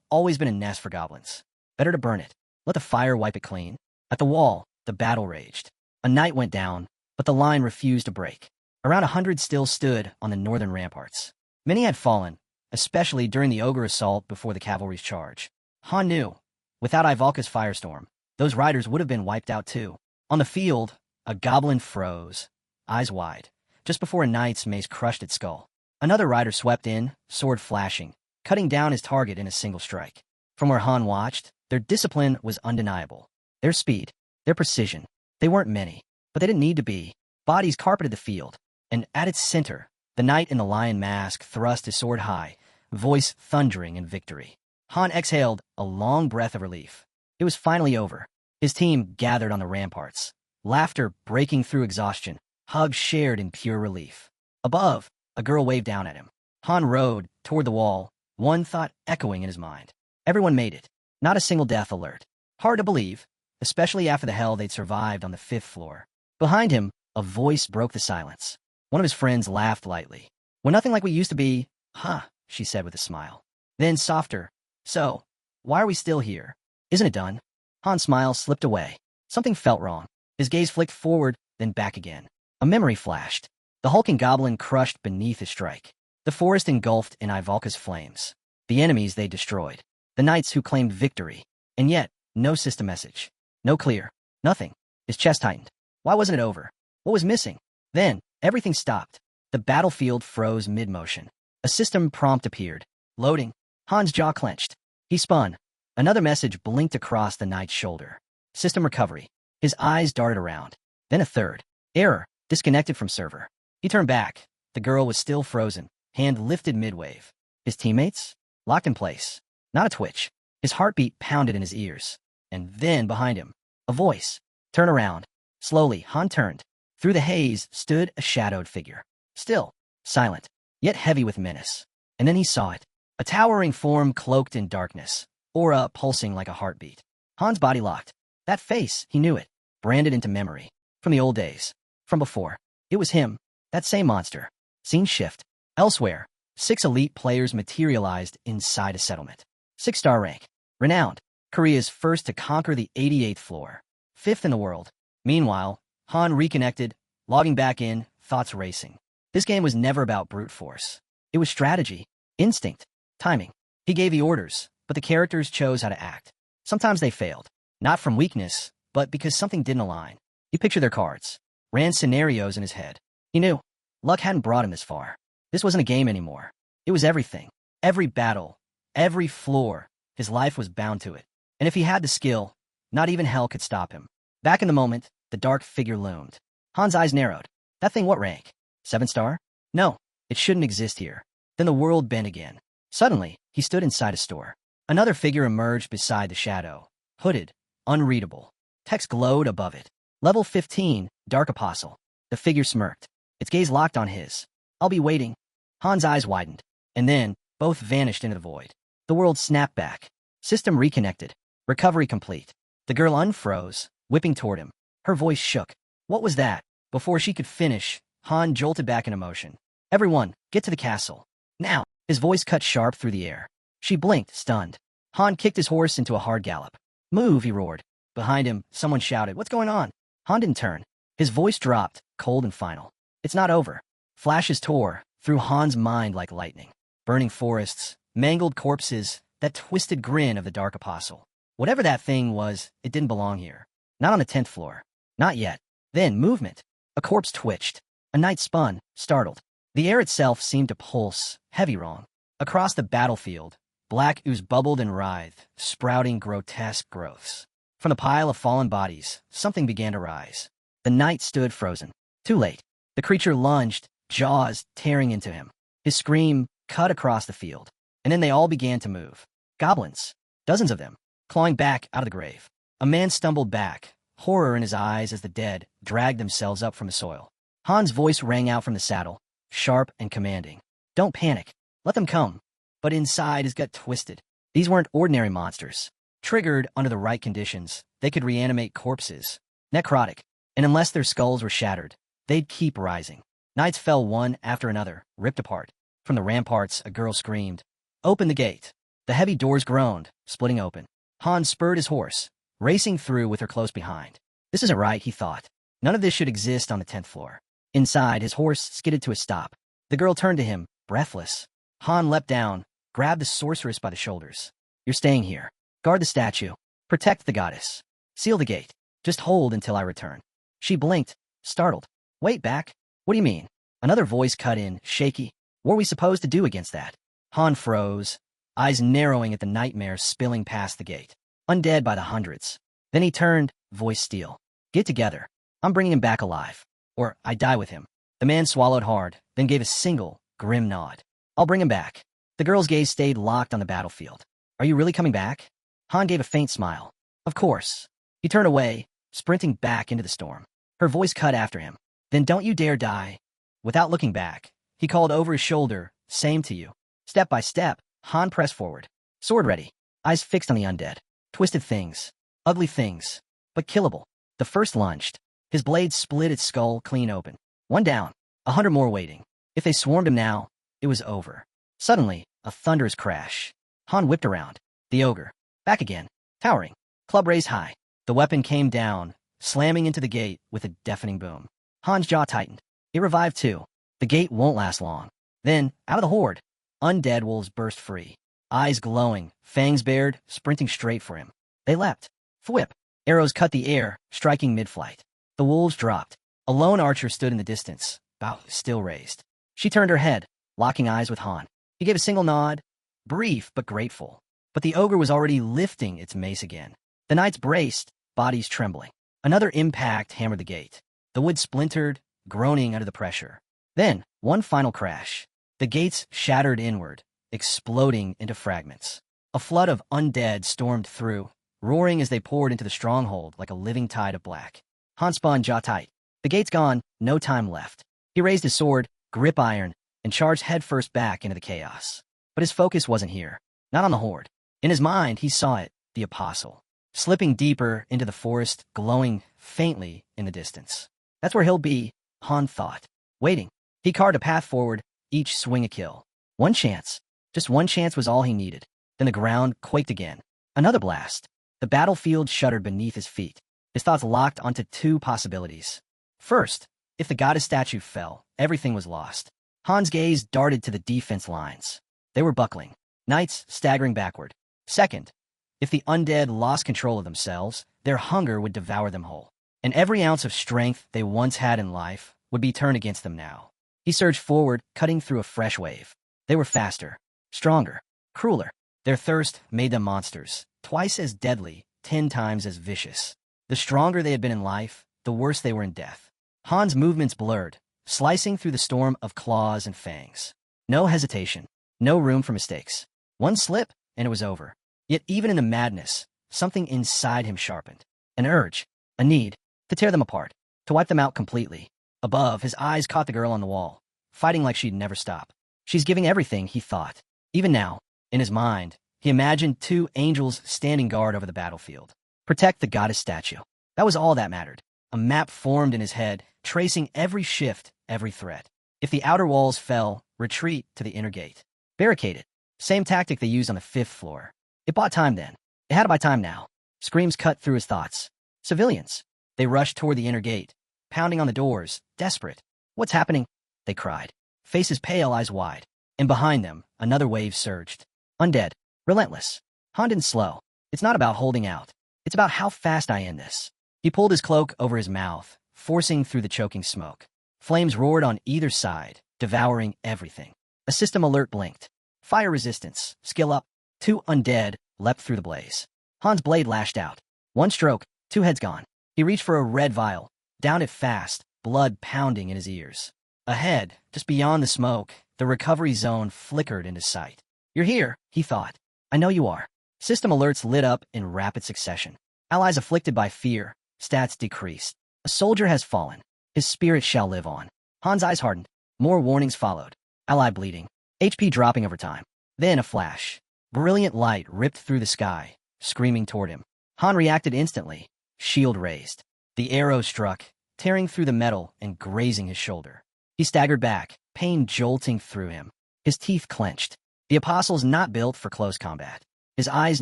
always been a nest for goblins. Better to burn it. Let the fire wipe it clean. At the wall, the battle raged. A knight went down, but the line refused to break. Around 100 still stood on the northern ramparts. Many had fallen, especially during the ogre assault before the cavalry's charge. Han knew, without Ivalka's firestorm, those riders would have been wiped out too. On the field, a goblin froze, eyes wide, just before a knight's mace crushed its skull. Another rider swept in, sword flashing, cutting down his target in a single strike. From where Han watched, their discipline was undeniable. Their speed, their precision. They weren't many, but they didn't need to be. Bodies carpeted the field, and at its center, the knight in the lion mask thrust his sword high, voice thundering in victory. Han exhaled a long breath of relief. It was finally over. His team gathered on the ramparts, laughter breaking through exhaustion, hugs shared in pure relief. Above, a girl waved down at him. Han rode toward the wall, one thought echoing in his mind. Everyone made it. Not a single death alert. Hard to believe, especially after the hell they'd survived on the 5th floor. Behind him, a voice broke the silence. One of his friends laughed lightly. "We're nothing like we used to be." "Huh," she said with a smile. Then softer, "So, why are we still here? Isn't it done?" Han's smile slipped away. Something felt wrong. His gaze flicked forward, then back again. A memory flashed. The hulking goblin crushed beneath his strike. The forest engulfed in Ivalka's flames. The enemies they destroyed. The knights who claimed victory. And yet, no system message. No clear. Nothing. His chest tightened. Why wasn't it over? What was missing? Then, everything stopped. The battlefield froze mid-motion. A system prompt appeared. Loading. Han's jaw clenched. He spun. Another message blinked across the knight's shoulder. System recovery. His eyes darted around. Then a third. Error. Disconnected from server. He turned back. The girl was still frozen, hand lifted mid-wave. His teammates? Locked in place. Not a twitch. His heartbeat pounded in his ears. And then, behind him, a voice. "Turn around." Slowly, Han turned. Through the haze stood a shadowed figure. Still, silent, yet heavy with menace. And then he saw it. A towering form cloaked in darkness, aura pulsing like a heartbeat. Han's body locked. That face, he knew it, branded into memory. From the old days. From before. It was him. That same monster. Scene shift. Elsewhere, 6 elite players materialized inside a settlement. 6-star rank. Renowned. Korea's first to conquer the 88th floor. 5th in the world. Meanwhile, Han reconnected, logging back in, thoughts racing. This game was never about brute force. It was strategy, instinct, timing. He gave the orders, but the characters chose how to act. Sometimes they failed. Not from weakness, but because something didn't align. He pictured their cards, ran scenarios in his head. He knew. Luck hadn't brought him this far. This wasn't a game anymore. It was everything. Every battle, every floor, his life was bound to it. And if he had the skill, not even hell could stop him. Back in the moment, the dark figure loomed. Han's eyes narrowed. That thing what rank? 7-star? No, it shouldn't exist here. Then the world bent again. Suddenly, he stood inside a store. Another figure emerged beside the shadow. Hooded, unreadable. Text glowed above it. Level 15, Dark Apostle. The figure smirked. Its gaze locked on his. "I'll be waiting." Han's eyes widened. And then, both vanished into the void. The world snapped back. System reconnected. Recovery complete. The girl unfroze, whipping toward him. Her voice shook. What was that? Before she could finish, Han jolted back into motion. "Everyone, get to the castle. Now!" His voice cut sharp through the air. She blinked, stunned. Han kicked his horse into a hard gallop. "Move," he roared. Behind him, someone shouted, "What's going on?" Han didn't turn. His voice dropped, cold and final. "It's not over." Flashes tore, through Han's mind like lightning. Burning forests, mangled corpses, that twisted grin of the Dark Apostle. Whatever that thing was, it didn't belong here. Not on the 10th floor. Not yet. Then, movement. A corpse twitched. A knight spun, startled. The air itself seemed to pulse, heavy wrong. Across the battlefield, black ooze bubbled and writhed, sprouting grotesque growths. From the pile of fallen bodies, something began to rise. The knight stood frozen. Too late. The creature lunged, jaws tearing into him. His scream cut across the field. And then they all began to move. Goblins. Dozens of them, clawing back out of the grave. A man stumbled back, horror in his eyes as the dead dragged themselves up from the soil. Han's voice rang out from the saddle, sharp and commanding. Don't panic. Let them come. But inside his gut twisted. These weren't ordinary monsters. Triggered under the right conditions, they could reanimate corpses. Necrotic. And unless their skulls were shattered, they'd keep rising. Knights fell one after another, ripped apart. From the ramparts, a girl screamed, "Open the gate." The heavy doors groaned, splitting open. Han spurred his horse, racing through with her close behind. This isn't right, he thought. None of this should exist on the 10th floor. Inside, his horse skidded to a stop. The girl turned to him, breathless. Han leapt down, grabbed the sorceress by the shoulders. You're staying here. Guard the statue. Protect the goddess. Seal the gate. Just hold until I return. She blinked, startled. Wait back. What do you mean? Another voice cut in, shaky. What were we supposed to do against that? Han froze, eyes narrowing at the nightmare spilling past the gate. Undead by the hundreds. Then he turned, voice steel. Get together. I'm bringing him back alive. Or I die with him. The man swallowed hard, then gave a single, grim nod. I'll bring him back. The girl's gaze stayed locked on the battlefield. Are you really coming back? Han gave a faint smile. Of course. He turned away, sprinting back into the storm. Her voice cut after him. Then don't you dare die. Without looking back, he called over his shoulder, same to you. Step by step, Han pressed forward. Sword ready, eyes fixed on the undead. Twisted things, ugly things, but killable. The first lunged. His blade split its skull clean open. One down, 100 more waiting. If they swarmed him now, it was over. Suddenly, a thunderous crash. Han whipped around. The ogre. Back again. Towering. Club raised high. The weapon came down, slamming into the gate with a deafening boom. Han's jaw tightened. It revived too. The gate won't last long. Then, out of the horde, undead wolves burst free. Eyes glowing, fangs bared, sprinting straight for him. They leapt. Thwip. Arrows cut the air, striking mid-flight. The wolves dropped. A lone archer stood in the distance, bow still raised. She turned her head, locking eyes with Han. He gave a single nod, brief but grateful. But the ogre was already lifting its mace again. The knights braced, bodies trembling. Another impact hammered the gate. The wood splintered, groaning under the pressure. Then, one final crash. The gates shattered inward, exploding into fragments. A flood of undead stormed through, roaring as they poured into the stronghold like a living tide of black. Han spun jaw tight. The gate's gone, no time left. He raised his sword, grip iron, and charged headfirst back into the chaos. But his focus wasn't here, not on the horde. In his mind, he saw it, the apostle, slipping deeper into the forest, glowing faintly in the distance. That's where he'll be, Han thought. Waiting. He carved a path forward, each swing a kill. One chance. Just one chance was all he needed. Then the ground quaked again. Another blast. The battlefield shuddered beneath his feet. His thoughts locked onto two possibilities. First, if the goddess statue fell, everything was lost. Han's gaze darted to the defense lines. They were buckling. Knights staggering backward. Second, if the undead lost control of themselves, their hunger would devour them whole. And every ounce of strength they once had in life would be turned against them now. He surged forward, cutting through a fresh wave. They were faster, stronger, crueler. Their thirst made them monsters, twice as deadly, 10 times as vicious. The stronger they had been in life, the worse they were in death. Han's movements blurred, slicing through the storm of claws and fangs. No hesitation, no room for mistakes. One slip, and it was over. Yet even in the madness, something inside him sharpened. An urge, a need, to tear them apart, to wipe them out completely. Above, his eyes caught the girl on the wall, fighting like she'd never stop. She's giving everything, he thought. Even now, in his mind, he imagined 2 angels standing guard over the battlefield. Protect the goddess statue. That was all that mattered. A map formed in his head, tracing every shift, every threat. If the outer walls fell, retreat to the inner gate. Barricade it. Same tactic they used on the 5th floor. It bought time then. It had to buy time now. Screams cut through his thoughts. Civilians. They rushed toward the inner gate, pounding on the doors, desperate. What's happening? They cried. faces pale, eyes wide. And behind them, another wave surged. Undead. Relentless. Han didn't slow. It's not about holding out. It's about how fast I end this. He pulled his cloak over his mouth, forcing through the choking smoke. Flames roared on either side, devouring everything. A system alert blinked. Fire resistance. Skill up. 2 undead leapt through the blaze. Han's blade lashed out. 1 stroke, 2 heads gone. He reached for a red vial, downed it fast, blood pounding in his ears. Ahead, just beyond the smoke, the recovery zone flickered into sight. You're here, he thought. I know you are. System alerts lit up in rapid succession. Allies afflicted by fear, stats decreased. A soldier has fallen. His spirit shall live on. Han's eyes hardened. More warnings followed. Ally bleeding. HP dropping over time. Then a flash. Brilliant light ripped through the sky, screaming toward him. Han reacted instantly, shield raised. The arrow struck, tearing through the metal and grazing his shoulder. He staggered back, pain jolting through him. His teeth clenched. The Apostle's not built for close combat. His eyes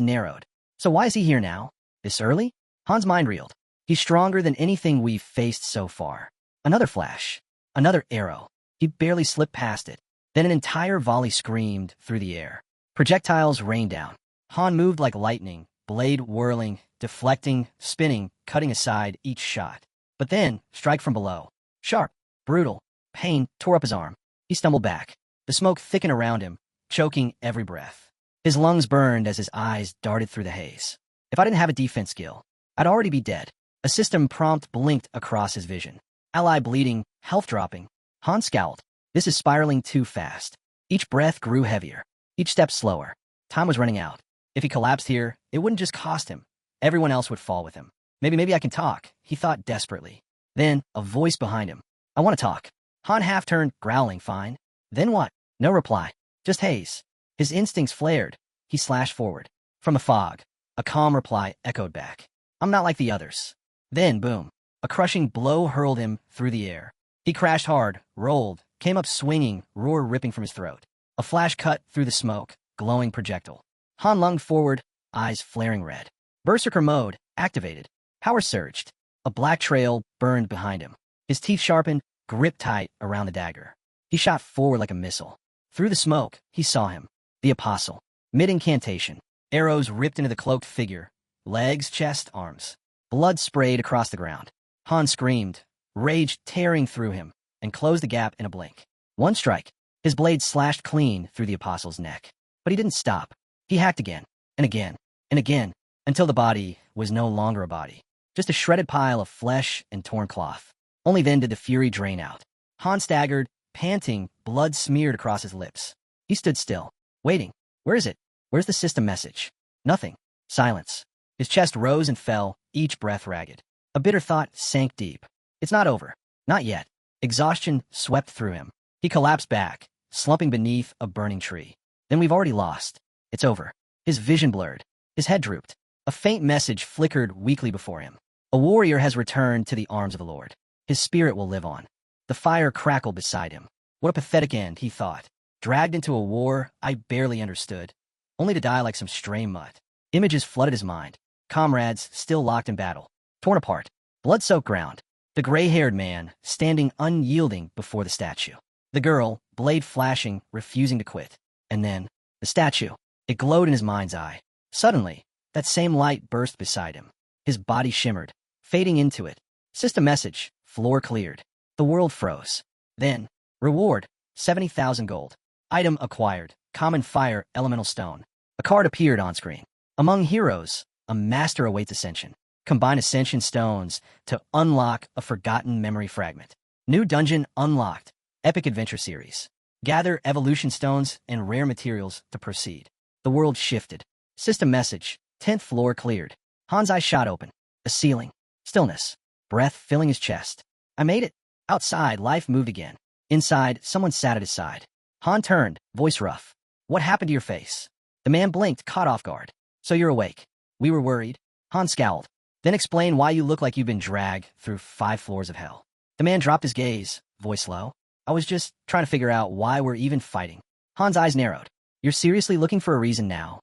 narrowed. So why is he here now? This early? Han's mind reeled. He's stronger than anything we've faced so far. Another flash. Another arrow. He barely slipped past it. Then an entire volley screamed through the air. Projectiles rained down. Han moved like lightning, blade whirling, deflecting, spinning, cutting aside each shot. But then, strike from below. Sharp, brutal, pain tore up his arm. He stumbled back. The smoke thickened around him, choking every breath. His lungs burned as his eyes darted through the haze. If I didn't have a defense skill, I'd already be dead. A system prompt blinked across his vision. Ally bleeding, health dropping. Han scowled. This is spiraling too fast. Each breath grew heavier. Each step slower. Time was running out. If he collapsed here, it wouldn't just cost him. Everyone else would fall with him. Maybe I can talk, he thought desperately. Then, a voice behind him. I want to talk. Han half-turned, growling, fine. Then what? No reply. Just haze. His instincts flared. He slashed forward. From the fog, a calm reply echoed back. I'm not like the others. Then, boom. A crushing blow hurled him through the air. He crashed hard, rolled, came up swinging, roar ripping from his throat. A flash cut through the smoke, glowing projectile. Han lunged forward, eyes flaring red. Berserker mode activated. Power surged. A black trail burned behind him. His teeth sharpened, grip tight around the dagger. He shot forward like a missile. Through the smoke, he saw him. The Apostle. Mid-incantation. Arrows ripped into the cloaked figure. Legs, chest, arms. Blood sprayed across the ground. Han screamed, rage tearing through him, and closed the gap in a blink. 1 strike. His blade slashed clean through the Apostle's neck. But he didn't stop. He hacked again, and again, and again, until the body was no longer a body. Just a shredded pile of flesh and torn cloth. Only then did the fury drain out. Han staggered, panting, blood smeared across his lips. He stood still, waiting. Where is it? Where's the system message? Nothing. Silence. His chest rose and fell, each breath ragged. A bitter thought sank deep. It's not over. Not yet. Exhaustion swept through him. He collapsed back, slumping beneath a burning tree. Then we've already lost. It's over. His vision blurred. His head drooped. A faint message flickered weakly before him. A warrior has returned to the arms of the Lord. His spirit will live on. The fire crackled beside him. What a pathetic end, he thought. Dragged into a war I barely understood, only to die like some stray mutt. Images flooded his mind. Comrades still locked in battle. Torn apart. Blood-soaked ground. The gray-haired man standing unyielding before the statue. The girl, blade flashing, refusing to quit. And then, the statue. It glowed in his mind's eye. Suddenly, that same light burst beside him. His body shimmered, fading into it. System message, floor cleared. The world froze. Then, reward, 70,000 gold. Item acquired, common fire, elemental stone. A card appeared on screen. Among heroes, a master awaits ascension. Combine ascension stones to unlock a forgotten memory fragment. New dungeon unlocked. Epic adventure series. Gather evolution stones and rare materials to proceed. The world shifted. System message, 10th floor cleared. Han's eyes shot open. A ceiling. Stillness. Breath filling his chest. I made it. Outside, life moved again. Inside, someone sat at his side. Han turned, voice rough. What happened to your face? The man blinked, caught off guard. So you're awake. We were worried. Han scowled. Then explain why you look like you've been dragged through 5 floors of hell. The man dropped his gaze, voice low. I was just trying to figure out why we're even fighting. Han's eyes narrowed. You're seriously looking for a reason now?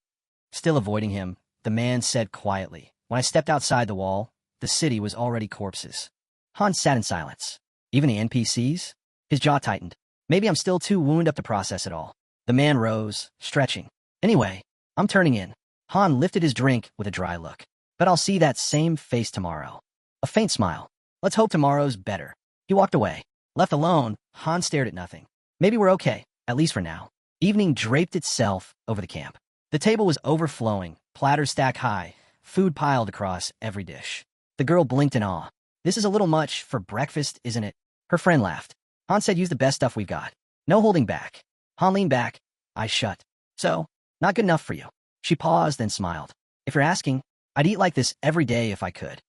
Still avoiding him, the man said quietly. When I stepped outside the wall, the city was already corpses. Han sat in silence. Even the NPCs? His jaw tightened. Maybe I'm still too wound up to process it all. The man rose, stretching. Anyway, I'm turning in. Han lifted his drink with a dry look. But I'll see that same face tomorrow. A faint smile. Let's hope tomorrow's better. He walked away. Left alone, Han stared at nothing. Maybe we're okay, at least for now. Evening draped itself over the camp. The table was overflowing, platters stacked high, food piled across every dish. The girl blinked in awe. This is a little much for breakfast, isn't it? Her friend laughed. Han said use the best stuff we've got. No holding back. Han leaned back, eyes shut. So, not good enough for you. She paused, then smiled. If you're asking, I'd eat like this every day if I could.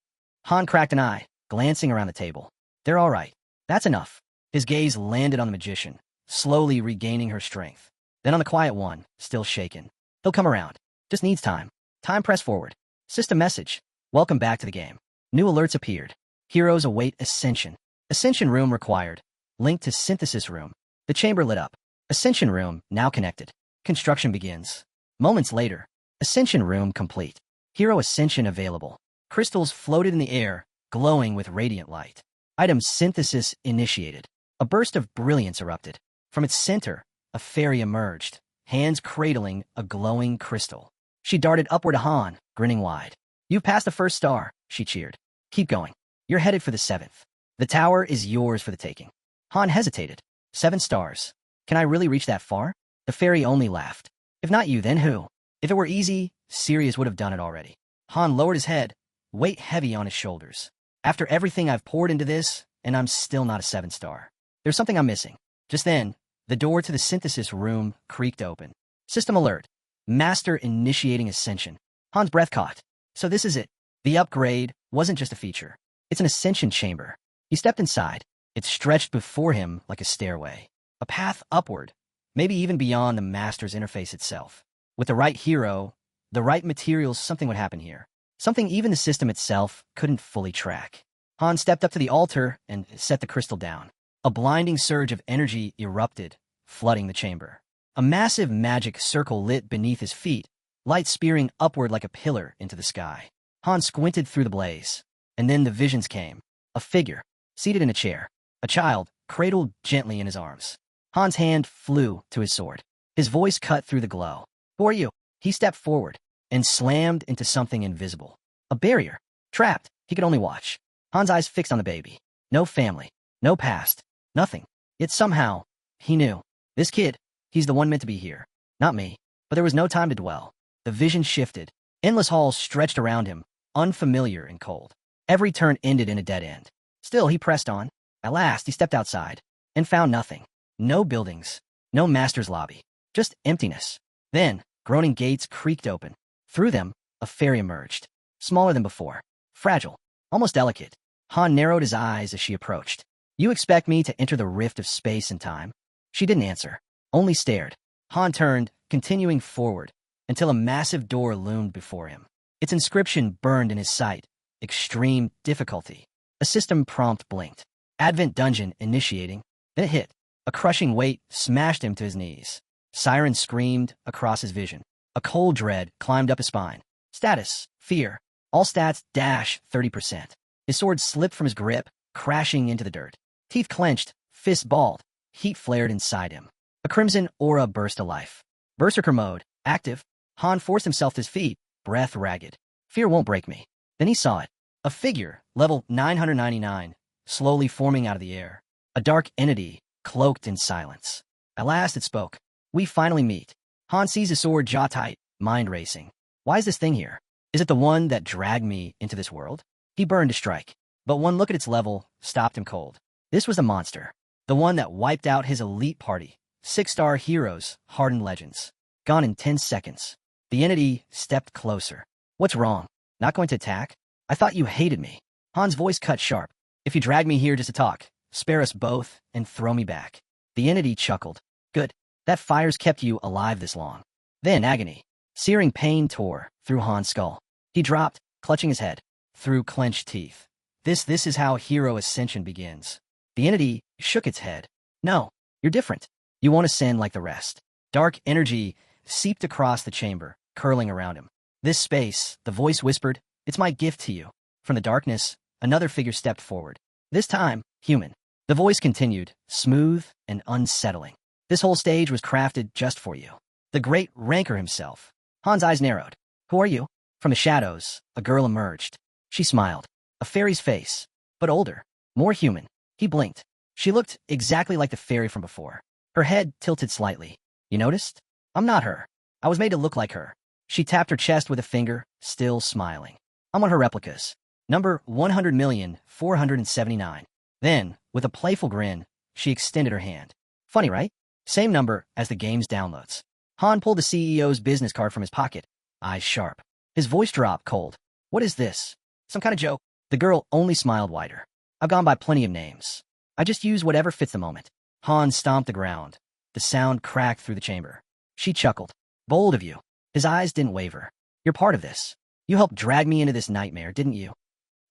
Han cracked an eye, glancing around the table. They're all right. That's enough. His gaze landed on the magician, slowly regaining her strength. Then on the quiet one, still shaken. He'll come around. Just needs time. Time press forward. System message. Welcome back to the game. New alerts appeared. Heroes await Ascension. Ascension room required. Link to synthesis room. The chamber lit up. Ascension room now connected. Construction begins. Moments later. Ascension room complete. Hero Ascension available. Crystals floated in the air, glowing with radiant light. Item synthesis initiated. A burst of brilliance erupted. From its center, a fairy emerged, hands cradling a glowing crystal. She darted upward to Han, grinning wide. You've passed the first star, she cheered. Keep going. You're headed for the 7th. The tower is yours for the taking. Han hesitated. 7 stars. Can I really reach that far? The fairy only laughed. If not you, then who? If it were easy, Sirius would have done it already. Han lowered his head, weight heavy on his shoulders. After everything I've poured into this, and I'm still not a 7-star. There's something I'm missing. Just then, the door to the synthesis room creaked open. System alert. Master initiating Ascension. Han's breath caught. So this is it. The upgrade wasn't just a feature. It's an Ascension chamber. He stepped inside. It stretched before him like a stairway. A path upward, maybe even beyond the Master's interface itself. With the right hero, the right materials, something would happen here. Something even the system itself couldn't fully track. Han stepped up to the altar and set the crystal down. A blinding surge of energy erupted, flooding the chamber. A massive magic circle lit beneath his feet, light spearing upward like a pillar into the sky. Han squinted through the blaze. And then the visions came. A figure, seated in a chair. A child, cradled gently in his arms. Han's hand flew to his sword. His voice cut through the glow. Who are you? He stepped forward and slammed into something invisible. A barrier. Trapped, he could only watch. Han's eyes fixed on the baby. No family. No past. Nothing. Yet somehow, he knew. This kid, he's the one meant to be here. Not me. But there was no time to dwell. The vision shifted. Endless halls stretched around him, unfamiliar and cold. Every turn ended in a dead end. Still, he pressed on. At last, he stepped outside and found nothing. No buildings. No master's lobby. Just emptiness. Then, groaning gates creaked open. Through them, a fairy emerged. Smaller than before. Fragile. Almost delicate. Han narrowed his eyes as she approached. You expect me to enter the rift of space and time? She didn't answer. Only stared. Han turned, continuing forward, until a massive door loomed before him. Its inscription burned in his sight. Extreme difficulty. A system prompt blinked. Advent dungeon initiating. Then it hit. A crushing weight smashed him to his knees. Siren screamed across his vision. A cold dread climbed up his spine. Status, fear. All stats dash 30%. His sword slipped from his grip, crashing into the dirt. Teeth clenched, fists balled. Heat flared inside him. A crimson aura burst to life. Berserker mode, active. Han forced himself to his feet, breath ragged. Fear won't break me. Then he saw it. A figure, level 999, slowly forming out of the air. A dark entity, cloaked in silence. At last it spoke. We finally meet. Han seized his sword jaw tight, mind racing. Why is this thing here? Is it the one that dragged me into this world? He burned to strike. But one look at its level stopped him cold. This was the monster. The one that wiped out his elite party. 6-star heroes, hardened legends. Gone in 10 seconds. The entity stepped closer. What's wrong? Not going to attack? I thought you hated me. Han's voice cut sharp. If you drag me here just to talk, spare us both and throw me back. The entity chuckled. Good. That fire's kept you alive this long. Then agony. Searing pain tore through Han's skull. He dropped, clutching his head, through clenched teeth. This is how hero ascension begins. The entity shook its head. No, you're different. You won't ascend like the rest. Dark energy seeped across the chamber, curling around him. This space, the voice whispered, it's my gift to you. From the darkness, another figure stepped forward. This time, human. The voice continued, smooth and unsettling. This whole stage was crafted just for you. The great Rancor himself. Han's eyes narrowed. Who are you? From the shadows, a girl emerged. She smiled. A fairy's face, but older, more human. He blinked. She looked exactly like the fairy from before. Her head tilted slightly. You noticed? I'm not her. I was made to look like her. She tapped her chest with a finger, still smiling. I'm one of her replicas. Number 100,479. Then, with a playful grin, she extended her hand. Funny, right? Same number as the game's downloads. Han pulled the CEO's business card from his pocket, eyes sharp. His voice dropped cold. What is this? Some kind of joke? The girl only smiled wider. I've gone by plenty of names. I just use whatever fits the moment. Han stomped the ground. The sound cracked through the chamber. She chuckled. Bold of you. His eyes didn't waver. You're part of this. You helped drag me into this nightmare, didn't you?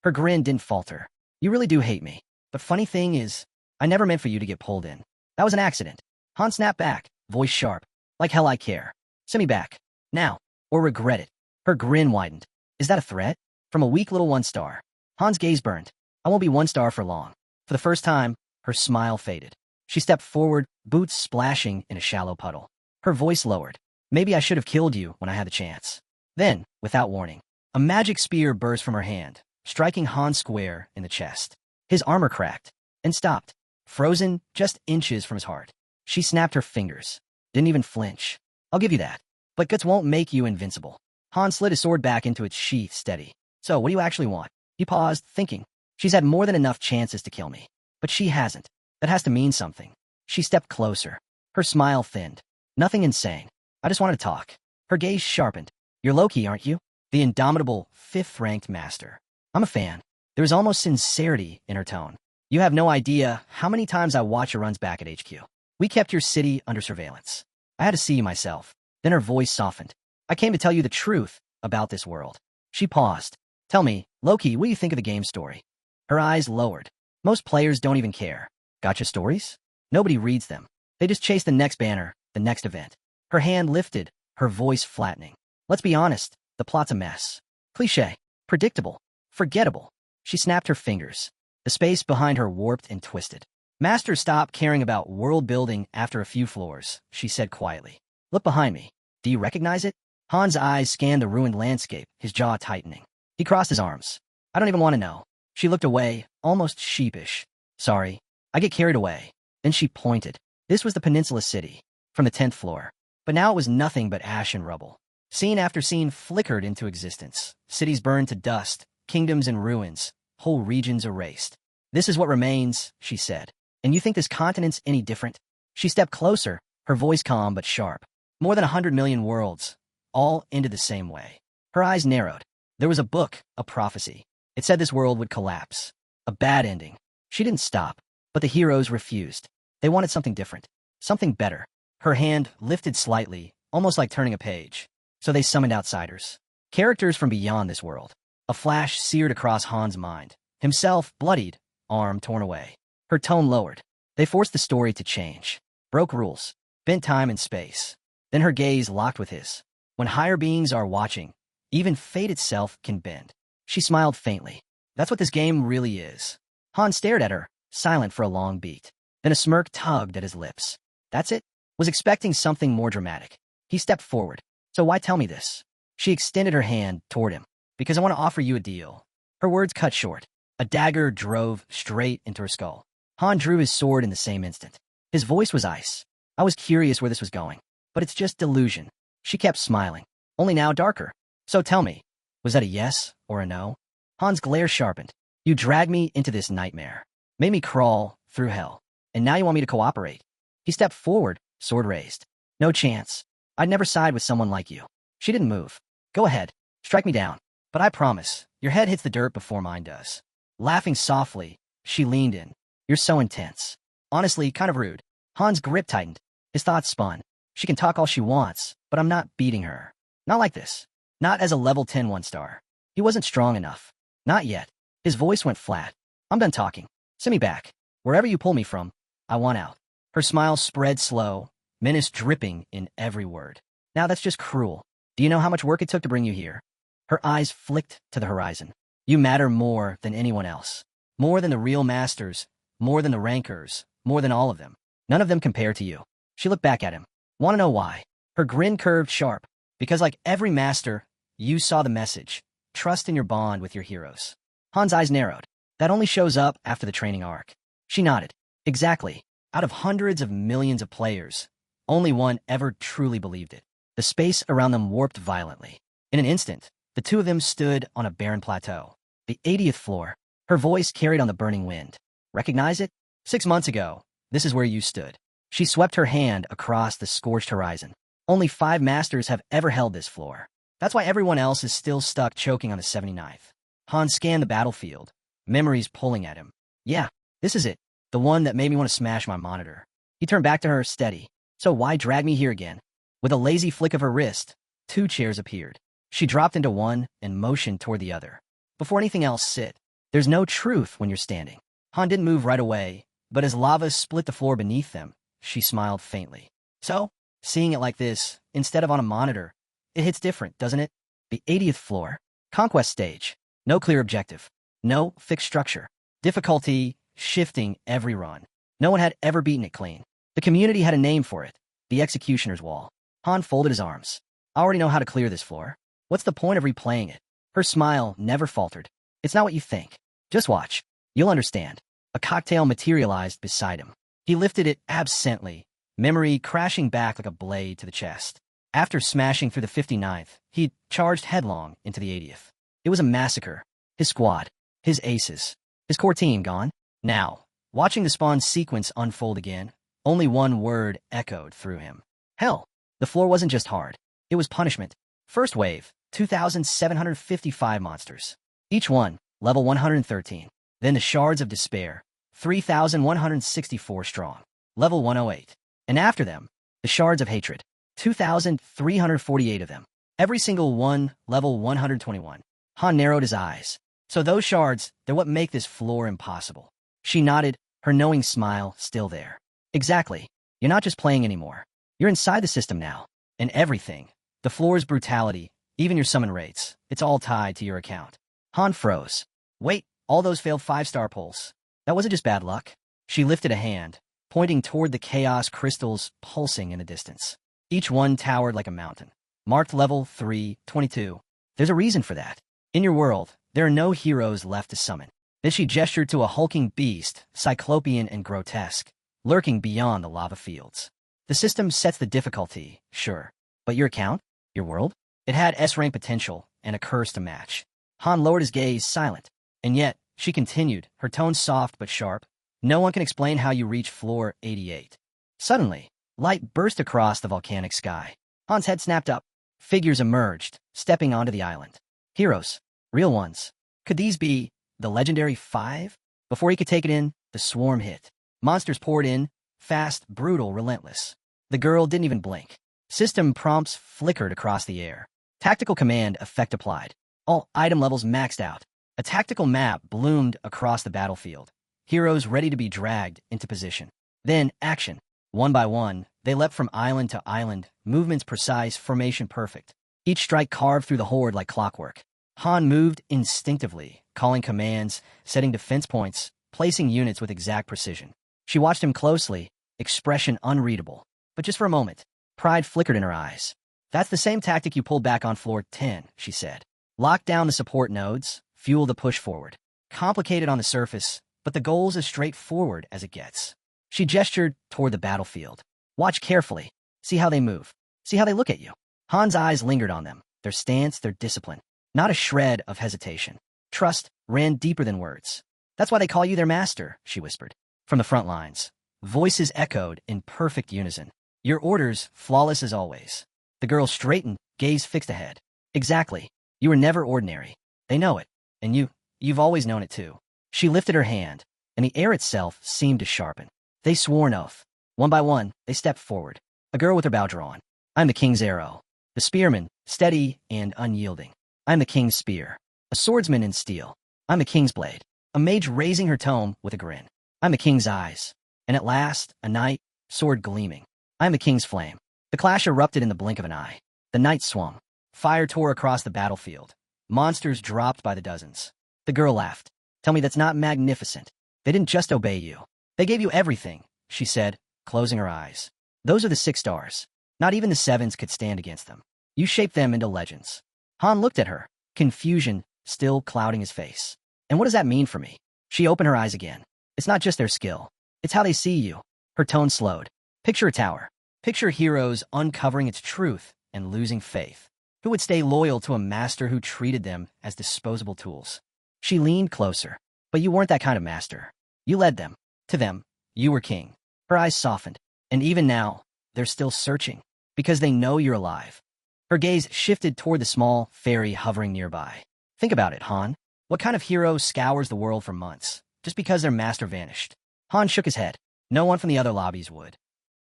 Her grin didn't falter. You really do hate me. The funny thing is, I never meant for you to get pulled in. That was an accident. Han snapped back, voice sharp. Like hell I care. Send me back. Now. Or regret it. Her grin widened. Is that a threat? From a weak little 1 star. Han's gaze burned. I won't be 1 star for long. For the first time, her smile faded. She stepped forward, boots splashing in a shallow puddle. Her voice lowered. Maybe I should have killed you when I had the chance. Then, without warning, a magic spear burst from her hand, striking Han square in the chest. His armor cracked and stopped, frozen just inches from his heart. She snapped her fingers. Didn't even flinch. I'll give you that. But guts won't make you invincible. Han slid his sword back into its sheath steady. So, what do you actually want? He paused, thinking. She's had more than enough chances to kill me. But she hasn't. That has to mean something. She stepped closer. Her smile thinned. Nothing insane. I just want to talk. Her gaze sharpened. You're Loki, aren't you? The indomitable, 5th-ranked master. I'm a fan. There was almost sincerity in her tone. You have no idea how many times I watch your runs back at HQ. We kept your city under surveillance. I had to see you myself. Then her voice softened. I came to tell you the truth about this world. She paused. Tell me, Loki, what do you think of the game story? Her eyes lowered. Most players don't even care. Gotcha stories? Nobody reads them. They just chase the next banner, the next event. Her hand lifted, her voice flattening. Let's be honest, the plot's a mess. Cliché. Predictable. Forgettable. She snapped her fingers. The space behind her warped and twisted. Masters stop caring about world building after a few floors, she said quietly. Look behind me. Do you recognize it? Han's eyes scanned the ruined landscape, his jaw tightening. He crossed his arms. I don't even want to know. She looked away, almost sheepish. Sorry. I get carried away. Then she pointed. This was the Peninsula City, from the 10th floor. But now it was nothing but ash and rubble. Scene after scene flickered into existence. Cities burned to dust, kingdoms in ruins, whole regions erased. This is what remains, she said. And you think this continent's any different? She stepped closer, her voice calm but sharp. More than 100 million worlds, all ended the same way. Her eyes narrowed. There was a book, a prophecy. It said this world would collapse. A bad ending. She didn't stop, but the heroes refused. They wanted something different, something better. Her hand lifted slightly, almost like turning a page. So they summoned outsiders. Characters from beyond this world. A flash seared across Han's mind. Himself, bloodied, arm torn away. Her tone lowered. They forced the story to change. Broke rules. Bent time and space. Then her gaze locked with his. When higher beings are watching, even fate itself can bend. She smiled faintly. That's what this game really is. Han stared at her, silent for a long beat. Then a smirk tugged at his lips. That's it? Was expecting something more dramatic. He stepped forward. So why tell me this? She extended her hand toward him. Because I want to offer you a deal. Her words cut short. A dagger drove straight into her skull. Han drew his sword in the same instant. His voice was ice. I was curious where this was going. But it's just delusion. She kept smiling. Only now darker. So tell me, was that a yes or a no? Han's glare sharpened. You dragged me into this nightmare. Made me crawl through hell. And now you want me to cooperate? He stepped forward, sword raised. No chance. I'd never side with someone like you. She didn't move. Go ahead. Strike me down. But I promise, your head hits the dirt before mine does. Laughing softly, she leaned in. You're so intense. Honestly, kind of rude. Han's grip tightened. His thoughts spun. She can talk all she wants, but I'm not beating her. Not like this. Not as a level 10 1-star. He wasn't strong enough. Not yet. His voice went flat. I'm done talking. Send me back. Wherever you pull me from, I want out. Her smile spread slow, menace dripping in every word. Now that's just cruel. Do you know how much work it took to bring you here? Her eyes flicked to the horizon. You matter more than anyone else. More than the real masters, More than the rankers, more than all of them. None of them compare to you. She looked back at him. Want to know why? Her grin curved sharp. Because like every master, you saw the message. Trust in your bond with your heroes. Han's eyes narrowed. That only shows up after the training arc. She nodded. Exactly. Out of hundreds of millions of players, only one ever truly believed it. The space around them warped violently. In an instant, the two of them stood on a barren plateau. The 80th floor. Her voice carried on the burning wind. Recognize it? 6 months ago, this is where you stood. She swept her hand across the scorched horizon. Only 5 masters have ever held this floor. That's why everyone else is still stuck choking on the 79th. Han scanned the battlefield, memories pulling at him. Yeah, this is it. The one that made me want to smash my monitor. He turned back to her, steady. So why drag me here again? With a lazy flick of her wrist, 2 chairs appeared. She dropped into one and motioned toward the other. Before anything else, sit. There's no truth when you're standing. Han didn't move right away, but as lava split the floor beneath them, she smiled faintly. So, seeing it like this, instead of on a monitor, it hits different, doesn't it? The 80th floor. Conquest stage. No clear objective. No fixed structure. Difficulty shifting every run. No one had ever beaten it clean. The community had a name for it. The Executioner's Wall. Han folded his arms. I already know how to clear this floor. What's the point of replaying it? Her smile never faltered. It's not what you think. Just watch. You'll understand. A cocktail materialized beside him. He lifted it absently, memory crashing back like a blade to the chest. After smashing through the 59th, he charged headlong into the 80th. It was a massacre. His squad, his aces, his core team gone. Now, watching the spawn sequence unfold again, only one word echoed through him. Hell. The floor wasn't just hard. It was punishment. First wave, 2,755 monsters. Each one, level 113. Then the Shards of Despair, 3,164 strong, level 108. And after them, the Shards of Hatred, 2,348 of them. Every single one, level 121. Han narrowed his eyes. So those shards, they're what make this floor impossible. She nodded, her knowing smile still there. Exactly. You're not just playing anymore. You're inside the system now. And everything, the floor's brutality, even your summon rates, it's all tied to your account. Han froze. Wait, all those failed 5-star pulls. That wasn't just bad luck. She lifted a hand, pointing toward the chaos crystals pulsing in the distance. Each one towered like a mountain. Marked level 322. There's a reason for that. In your world, there are no heroes left to summon. Then she gestured to a hulking beast, cyclopean and grotesque, lurking beyond the lava fields. The system sets the difficulty, sure. But your account? Your world? It had S-rank potential and a curse to match. Han lowered his gaze, silent. And yet, she continued, her tone soft but sharp. No one can explain how you reach floor 88. Suddenly, light burst across the volcanic sky. Han's head snapped up. Figures emerged, stepping onto the island. Heroes. Real ones. Could these be the legendary 5? Before he could take it in, the swarm hit. Monsters poured in, fast, brutal, relentless. The girl didn't even blink. System prompts flickered across the air. Tactical command effect applied. All item levels maxed out. A tactical map bloomed across the battlefield. Heroes ready to be dragged into position. Then, action. One by one, they leapt from island to island, movements precise, formation perfect. Each strike carved through the horde like clockwork. Han moved instinctively, calling commands, setting defense points, placing units with exact precision. She watched him closely, expression unreadable. But just for a moment, pride flickered in her eyes. That's the same tactic you pulled back on floor 10, she said. Lock down the support nodes, fuel the push forward. Complicated on the surface, but the goal's as straightforward as it gets. She gestured toward the battlefield. Watch carefully. See how they move. See how they look at you. Han's eyes lingered on them, their stance, their discipline. Not a shred of hesitation. Trust ran deeper than words. That's why they call you their master, she whispered. From the front lines, voices echoed in perfect unison. Your orders, flawless as always. The girl straightened, gaze fixed ahead. Exactly. You were never ordinary. They know it. And you've always known it too. She lifted her hand, and the air itself seemed to sharpen. They swore an oath. One by one, they stepped forward. A girl with her bow drawn. I'm the king's arrow. The spearman, steady and unyielding. I'm the king's spear. A swordsman in steel. I'm the king's blade. A mage raising her tome with a grin. I'm the king's eyes. And at last, a knight, sword gleaming. I'm the king's flame. The clash erupted in the blink of an eye. The knight swung. Fire tore across the battlefield. Monsters dropped by the dozens. The girl laughed. Tell me that's not magnificent. They didn't just obey you. They gave you everything, she said, closing her eyes. Those are the 6 stars. Not even the 7s could stand against them. You shaped them into legends. Han looked at her, confusion still clouding his face. And what does that mean for me? She opened her eyes again. It's not just their skill. It's how they see you. Her tone slowed. Picture a tower. Picture heroes uncovering its truth and losing faith. Who would stay loyal to a master who treated them as disposable tools? She leaned closer. But you weren't that kind of master. You led them. To them, you were king. Her eyes softened. And even now, they're still searching. Because they know you're alive. Her gaze shifted toward the small fairy hovering nearby. Think about it, Han. What kind of hero scours the world for months, just because their master vanished? Han shook his head. No one from the other lobbies would.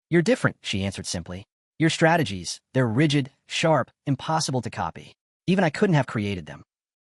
You're different, she answered simply. Your strategies, they're rigid, sharp, impossible to copy. Even I couldn't have created them.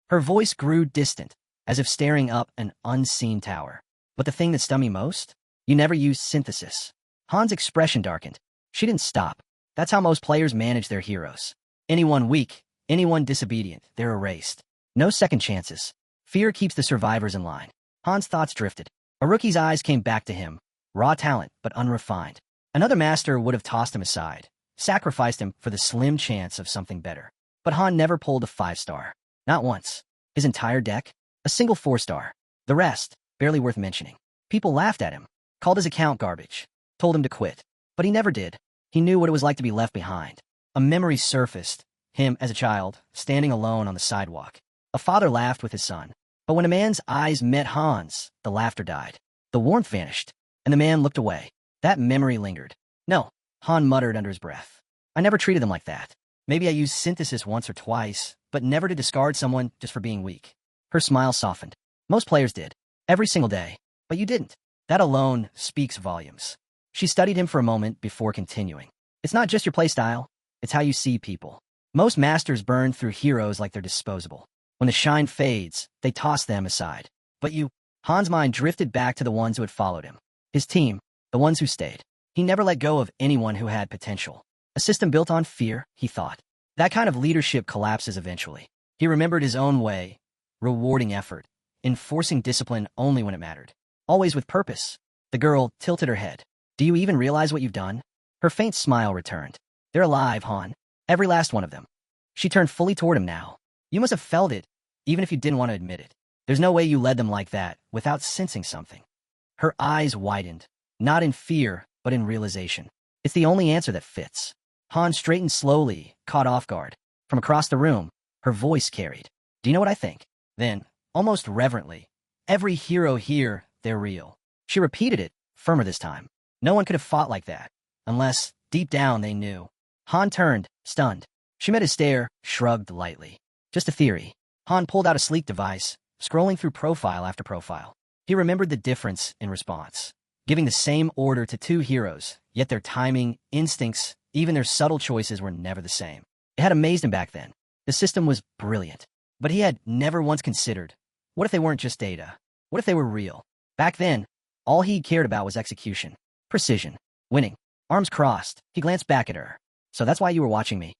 Her voice grew distant, as if staring up an unseen tower. But the thing that stung me most? You never used synthesis. Han's expression darkened. She didn't stop. That's how most players manage their heroes. Anyone weak, anyone disobedient, they're erased. No second chances. Fear keeps the survivors in line. Han's thoughts drifted. A rookie's eyes came back to him. Raw talent, but unrefined. Another master would have tossed him aside, sacrificed him for the slim chance of something better. But Han never pulled a 5-star. Not once. His entire deck? A single 4-star. The rest, barely worth mentioning. People laughed at him, called his account garbage, told him to quit. But he never did. He knew what it was like to be left behind. A memory surfaced, him as a child, standing alone on the sidewalk. A father laughed with his son. But when a man's eyes met Han's, the laughter died. The warmth vanished, and the man looked away. That memory lingered. No, Han muttered under his breath. I never treated them like that. Maybe I used synthesis once or twice, but never to discard someone just for being weak. Her smile softened. Most players did. Every single day. But you didn't. That alone speaks volumes. She studied him for a moment before continuing. It's not just your playstyle. It's how you see people. Most masters burn through heroes like they're disposable. When the shine fades, they toss them aside. But you, Han's mind drifted back to the ones who had followed him. His team, the ones who stayed. He never let go of anyone who had potential. A system built on fear, he thought. That kind of leadership collapses eventually. He remembered his own way, rewarding effort, enforcing discipline only when it mattered. Always with purpose. The girl tilted her head. Do you even realize what you've done? Her faint smile returned. They're alive, Han. Every last one of them. She turned fully toward him now. You must have felt it, even if you didn't want to admit it. There's no way you led them like that without sensing something. Her eyes widened, not in fear, but in realization. It's the only answer that fits. Han straightened slowly, caught off guard. From across the room, her voice carried. Do you know what I think? Then, almost reverently, every hero here, they're real. She repeated it, firmer this time. No one could have fought like that, unless, deep down, they knew. Han turned, stunned. She met his stare, shrugged lightly. Just a theory. Han pulled out a sleek device, scrolling through profile after profile. He remembered the difference in response. Giving the same order to 2 heroes, yet their timing, instincts, even their subtle choices were never the same. It had amazed him back then. The system was brilliant. But he had never once considered, what if they weren't just data? What if they were real? Back then, all he cared about was execution. Precision. Winning. Arms crossed. He glanced back at her. So that's why you were watching me?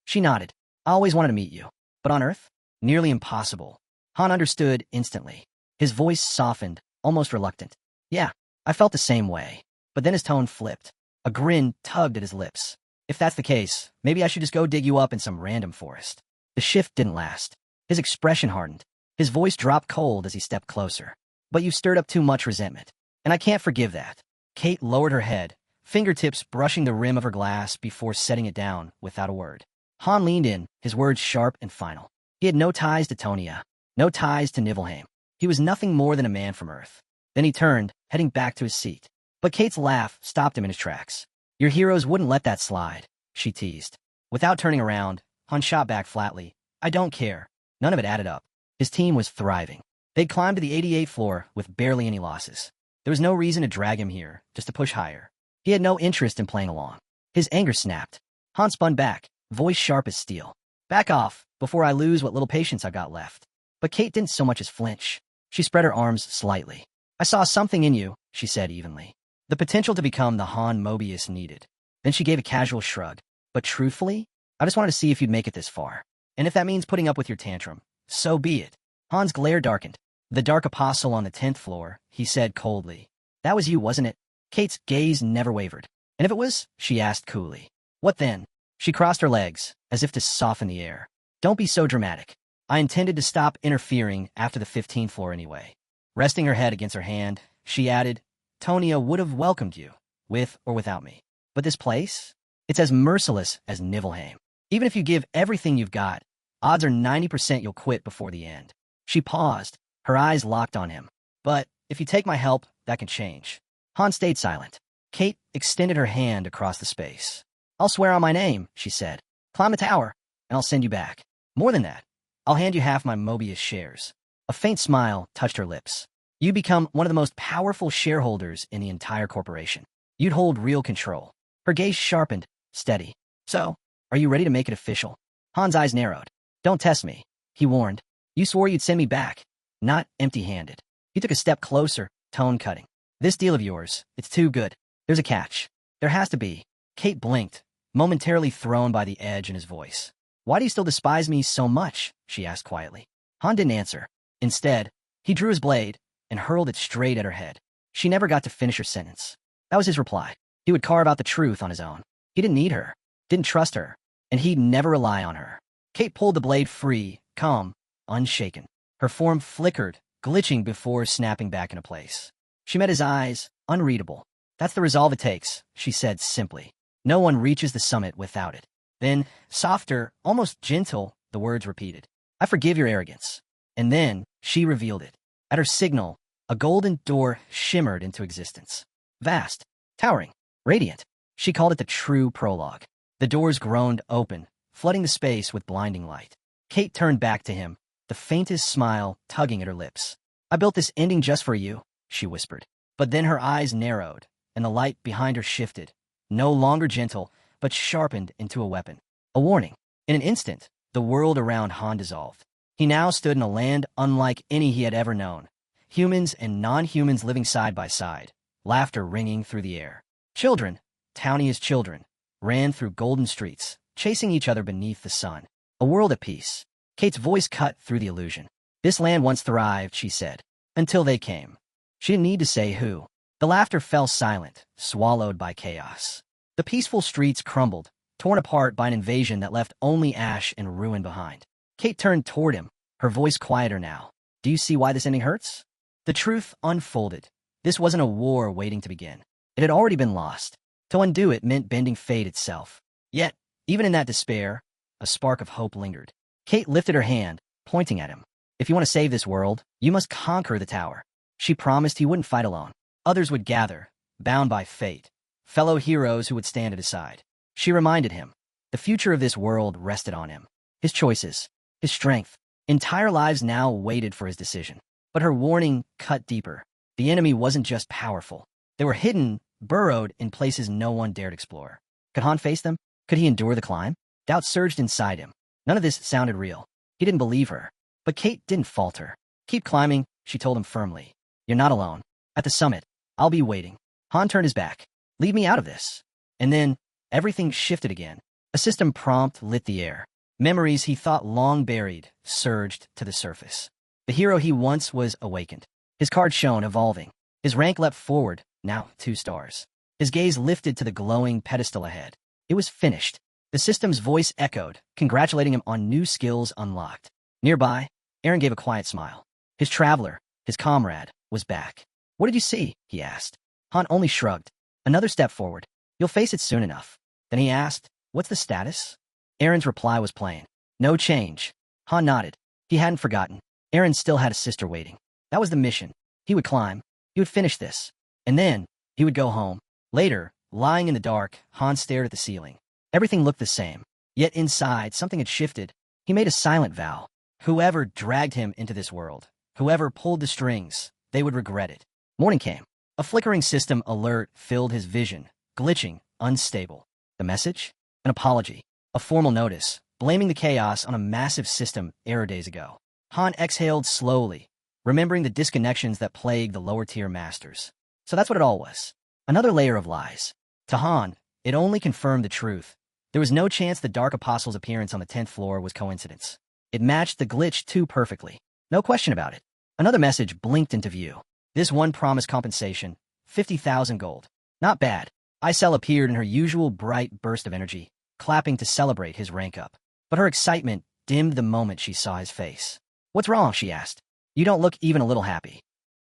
She nodded. I always wanted to meet you. But on Earth? Nearly impossible. Han understood instantly. His voice softened, almost reluctant. Yeah, I felt the same way. But then his tone flipped. A grin tugged at his lips. If that's the case, maybe I should just go dig you up in some random forest. The shift didn't last. His expression hardened. His voice dropped cold as he stepped closer. But you stirred up too much resentment. And I can't forgive that. Kate lowered her head, fingertips brushing the rim of her glass before setting it down without a word. Han leaned in, his words sharp and final. He had no ties to Tonia, no ties to Nibelheim. He was nothing more than a man from Earth. Then he turned, heading back to his seat. But Kate's laugh stopped him in his tracks. Your heroes wouldn't let that slide, she teased. Without turning around, Han shot back flatly. I don't care. None of it added up. His team was thriving. They'd climbed to the 88th floor with barely any losses. There was no reason to drag him here, just to push higher. He had no interest in playing along. His anger snapped. Han spun back, voice sharp as steel. Back off, before I lose what little patience I've got left. But Kate didn't so much as flinch. She spread her arms slightly. I saw something in you, she said evenly. The potential to become the Han Mobius needed. Then she gave a casual shrug. But truthfully, I just wanted to see if you'd make it this far. And if that means putting up with your tantrum, so be it. Han's glare darkened. The Dark Apostle on the 10th floor, he said coldly. That was you, wasn't it? Kate's gaze never wavered. And if it was, she asked coolly. What then? She crossed her legs, as if to soften the air. Don't be so dramatic. I intended to stop interfering after the 15th floor anyway. Resting her head against her hand, she added, Tonia would have welcomed you, with or without me. But this place? It's as merciless as Nibelheim. Even if you give everything you've got, odds are 90% you'll quit before the end. She paused, her eyes locked on him. But if you take my help, that can change. Han stayed silent. Kate extended her hand across the space. I'll swear on my name, she said. Climb the tower, and I'll send you back. More than that, I'll hand you half my Mobius shares. A faint smile touched her lips. You become one of the most powerful shareholders in the entire corporation. You'd hold real control. Her gaze sharpened, steady. So, are you ready to make it official? Han's eyes narrowed. Don't test me, he warned. You swore you'd send me back, not empty-handed. He took a step closer, tone cutting. This deal of yours, it's too good. There's a catch. There has to be. Kate blinked, momentarily thrown by the edge in his voice. Why do you still despise me so much? She asked quietly. Han didn't answer. Instead, he drew his blade and hurled it straight at her head. She never got to finish her sentence. That was his reply. He would carve out the truth on his own. He didn't need her, didn't trust her, and he'd never rely on her. Kate pulled the blade free, calm, unshaken. Her form flickered, glitching before snapping back into place. She met his eyes, unreadable. That's the resolve it takes, she said simply. No one reaches the summit without it. Then, softer, almost gentle, the words repeated. I forgive your arrogance. And then, she revealed it. At her signal, a golden door shimmered into existence. Vast, towering, radiant. She called it the true prologue. The doors groaned open, flooding the space with blinding light. Kate turned back to him, the faintest smile tugging at her lips. I built this ending just for you, she whispered. But then her eyes narrowed, and the light behind her shifted, no longer gentle, but sharpened into a weapon. A warning. In an instant, the world around Han dissolved. He now stood in a land unlike any he had ever known. Humans and non-humans living side by side, laughter ringing through the air. Children, towny as children, ran through golden streets, chasing each other beneath the sun. A world at peace. Kate's voice cut through the illusion. This land once thrived, she said, until they came. She didn't need to say who. The laughter fell silent, swallowed by chaos. The peaceful streets crumbled, torn apart by an invasion that left only ash and ruin behind. Kate turned toward him, her voice quieter now. Do you see why this ending hurts? The truth unfolded. This wasn't a war waiting to begin. It had already been lost. To undo it meant bending fate itself. Yet, even in that despair, a spark of hope lingered. Kate lifted her hand, pointing at him. If you want to save this world, you must conquer the tower. She promised he wouldn't fight alone. Others would gather, bound by fate, fellow heroes who would stand at his side. She reminded him. The future of this world rested on him. His choices, his strength, entire lives now waited for his decision. But her warning cut deeper. The enemy wasn't just powerful. They were hidden, burrowed in places no one dared explore. Could Han face them? Could he endure the climb? Doubt surged inside him. None of this sounded real. He didn't believe her. But Kate didn't falter. Keep climbing, she told him firmly. You're not alone. At the summit, I'll be waiting. Han turned his back. Leave me out of this. And then, everything shifted again. A system prompt lit the air. Memories he thought long buried surged to the surface. The hero he once was awakened. His card shone, evolving. His rank leapt forward, now 2 stars. His gaze lifted to the glowing pedestal ahead. It was finished. The system's voice echoed, congratulating him on new skills unlocked. Nearby, Aaron gave a quiet smile. His traveler, his comrade, was back. What did you see? He asked. Han only shrugged. Another step forward. You'll face it soon enough. Then he asked, what's the status? Aaron's reply was plain. No change. Han nodded. He hadn't forgotten. Aaron still had a sister waiting. That was the mission. He would climb. He would finish this. And then, he would go home. Later, lying in the dark, Han stared at the ceiling. Everything looked the same. Yet inside, something had shifted. He made a silent vow. Whoever dragged him into this world, whoever pulled the strings, they would regret it. Morning came. A flickering system alert filled his vision, glitching, unstable. The message? An apology. A formal notice, blaming the chaos on a massive system error days ago. Han exhaled slowly, remembering the disconnections that plagued the lower-tier masters. So that's what it all was. Another layer of lies. To Han, it only confirmed the truth. There was no chance the Dark Apostle's appearance on the 10th floor was coincidence. It matched the glitch too perfectly. No question about it. Another message blinked into view. This one promised compensation, 50,000 gold. Not bad. Isel appeared in her usual bright burst of energy, clapping to celebrate his rank up. But her excitement dimmed the moment she saw his face. What's wrong? She asked. You don't look even a little happy.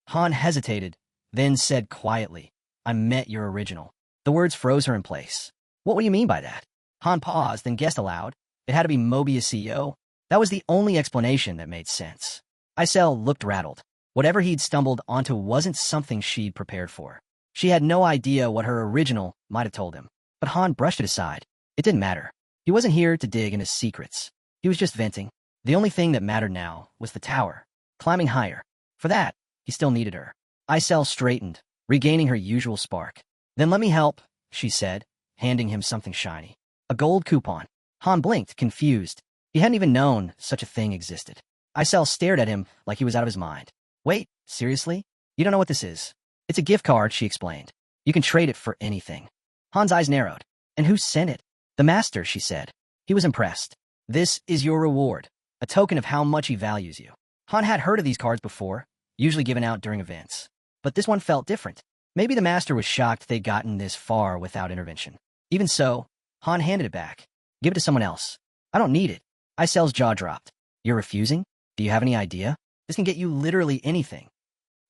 Han hesitated, then said quietly, I met your original. The words froze her in place. What do you mean by that? Han paused, then guessed aloud. It had to be Mobius CEO. That was the only explanation that made sense. Isel looked rattled. Whatever he'd stumbled onto wasn't something she'd prepared for. She had no idea what her original might have told him. But Han brushed it aside. It didn't matter. He wasn't here to dig into secrets. He was just venting. The only thing that mattered now was the tower. Climbing higher. For that, he still needed her. Isel straightened, regaining her usual spark. Then let me help, she said, handing him something shiny. A gold coupon. Han blinked, confused. He hadn't even known such a thing existed. Isel stared at him like he was out of his mind. Wait, seriously? You don't know what this is? It's a gift card, she explained. You can trade it for anything. Han's eyes narrowed. And who sent it? The master, she said. He was impressed. This is your reward, a token of how much he values you. Han had heard of these cards before, usually given out during events. But this one felt different. Maybe the master was shocked they'd gotten this far without intervention. Even so, Han handed it back. Give it to someone else. I don't need it. Isel's jaw dropped. You're refusing? Do you have any idea? This can get you literally anything.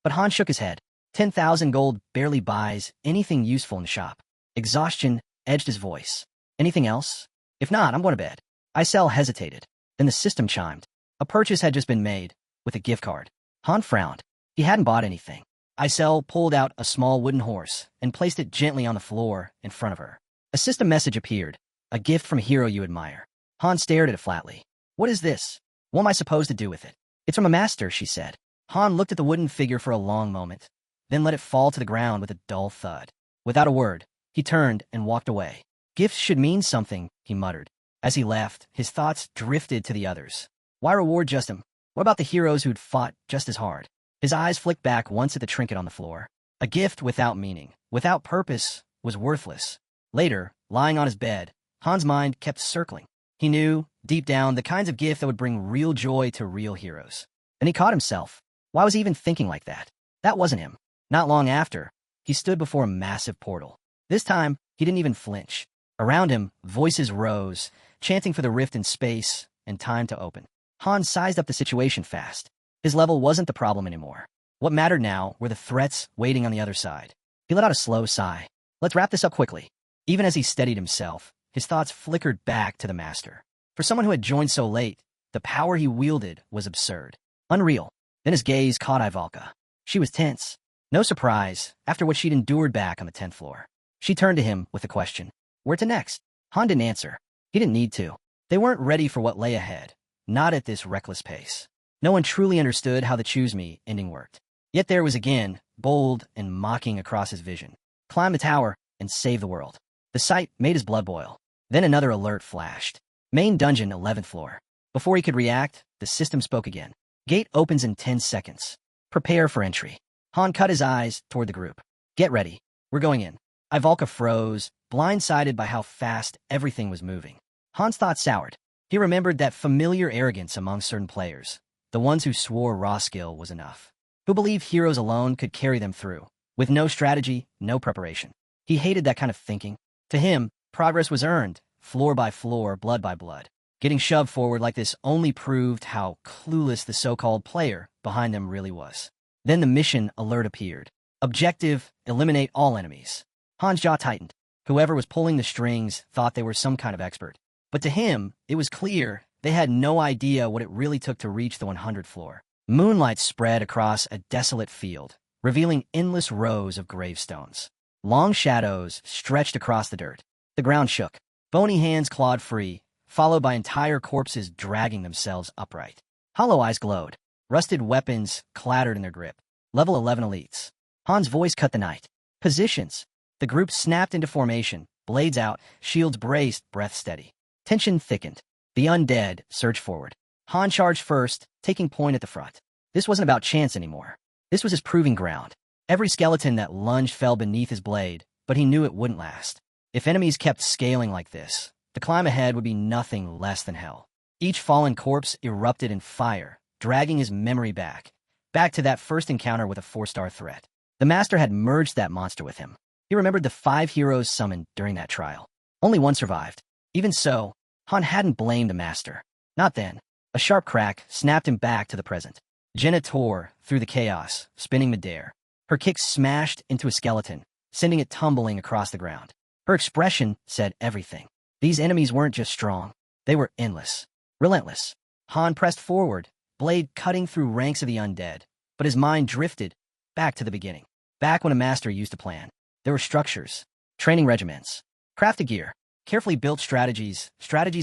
But Han shook his head. 10,000 gold barely buys anything useful in the shop. Exhaustion edged his voice. Anything else? If not, I'm going to bed. Isel hesitated. Then the system chimed. A purchase had just been made, with a gift card. Han frowned. He hadn't bought anything. Isel pulled out a small wooden horse and placed it gently on the floor in front of her. A system message appeared. A gift from a hero you admire. Han stared at it flatly. What is this? What am I supposed to do with it? It's from a master, she said. Han looked at the wooden figure for a long moment, then let it fall to the ground with a dull thud. Without a word, he turned and walked away. Gifts should mean something, he muttered. As he left, his thoughts drifted to the others. Why reward just him? What about the heroes who'd fought just as hard? His eyes flicked back once at the trinket on the floor. A gift without meaning, without purpose, was worthless. Later, lying on his bed, Han's mind kept circling. He knew, deep down, the kinds of gift that would bring real joy to real heroes. And he caught himself. Why was he even thinking like that? That wasn't him. Not long after, he stood before a massive portal. This time, he didn't even flinch. Around him, voices rose, chanting for the rift in space and time to open. Han sized up the situation fast. His level wasn't the problem anymore. What mattered now were the threats waiting on the other side. He let out a slow sigh. Let's wrap this up quickly. Even as he steadied himself, his thoughts flickered back to the master. For someone who had joined so late, the power he wielded was absurd. Unreal. Then his gaze caught Ivalka. She was tense. No surprise, after what she'd endured back on the 10th floor. She turned to him with a question. Where to next? Han didn't answer. He didn't need to. They weren't ready for what lay ahead. Not at this reckless pace. No one truly understood how the choose me ending worked. Yet there was again, bold and mocking across his vision. Climb the tower and save the world. The sight made his blood boil. Then another alert flashed. Main dungeon, 11th floor. Before he could react, the system spoke again. Gate opens in 10 seconds. Prepare for entry. Han cut his eyes toward the group. Get ready. We're going in. Ivalka froze, blindsided by how fast everything was moving. Han's thoughts soured. He remembered that familiar arrogance among certain players, the ones who swore raw skill was enough, who believed heroes alone could carry them through, with no strategy, no preparation. He hated that kind of thinking. To him, progress was earned, floor by floor, blood by blood. Getting shoved forward like this only proved how clueless the so-called player behind them really was. Then the mission alert appeared. Objective, eliminate all enemies. Han's jaw tightened. Whoever was pulling the strings thought they were some kind of expert. But to him, it was clear they had no idea what it really took to reach the 100th floor. Moonlight spread across a desolate field, revealing endless rows of gravestones. Long shadows stretched across the dirt. The ground shook. Bony hands clawed free, followed by entire corpses dragging themselves upright. Hollow eyes glowed. Rusted weapons clattered in their grip. Level 11 elites. Han's voice cut the night. Positions. The group snapped into formation, blades out, shields braced, breath steady. Tension thickened. The undead surged forward. Han charged first, taking point at the front. This wasn't about chance anymore. This was his proving ground. Every skeleton that lunged fell beneath his blade, but he knew it wouldn't last. If enemies kept scaling like this, the climb ahead would be nothing less than hell. Each fallen corpse erupted in fire, dragging his memory back, Back to that first encounter with a 4-star threat. The master had merged that monster with him. He remembered the 5 heroes summoned during that trial. Only one survived. Even so, Han hadn't blamed the master. Not then. A sharp crack snapped him back to the present. Jenna tore through the chaos, spinning midair. Her kick smashed into a skeleton, sending it tumbling across the ground. Her expression said everything. These enemies weren't just strong. They were endless. Relentless. Han pressed forward, blade cutting through ranks of the undead. But his mind drifted back to the beginning. Back when a master used a plan. There were structures, training regiments, crafted gear, carefully built strategies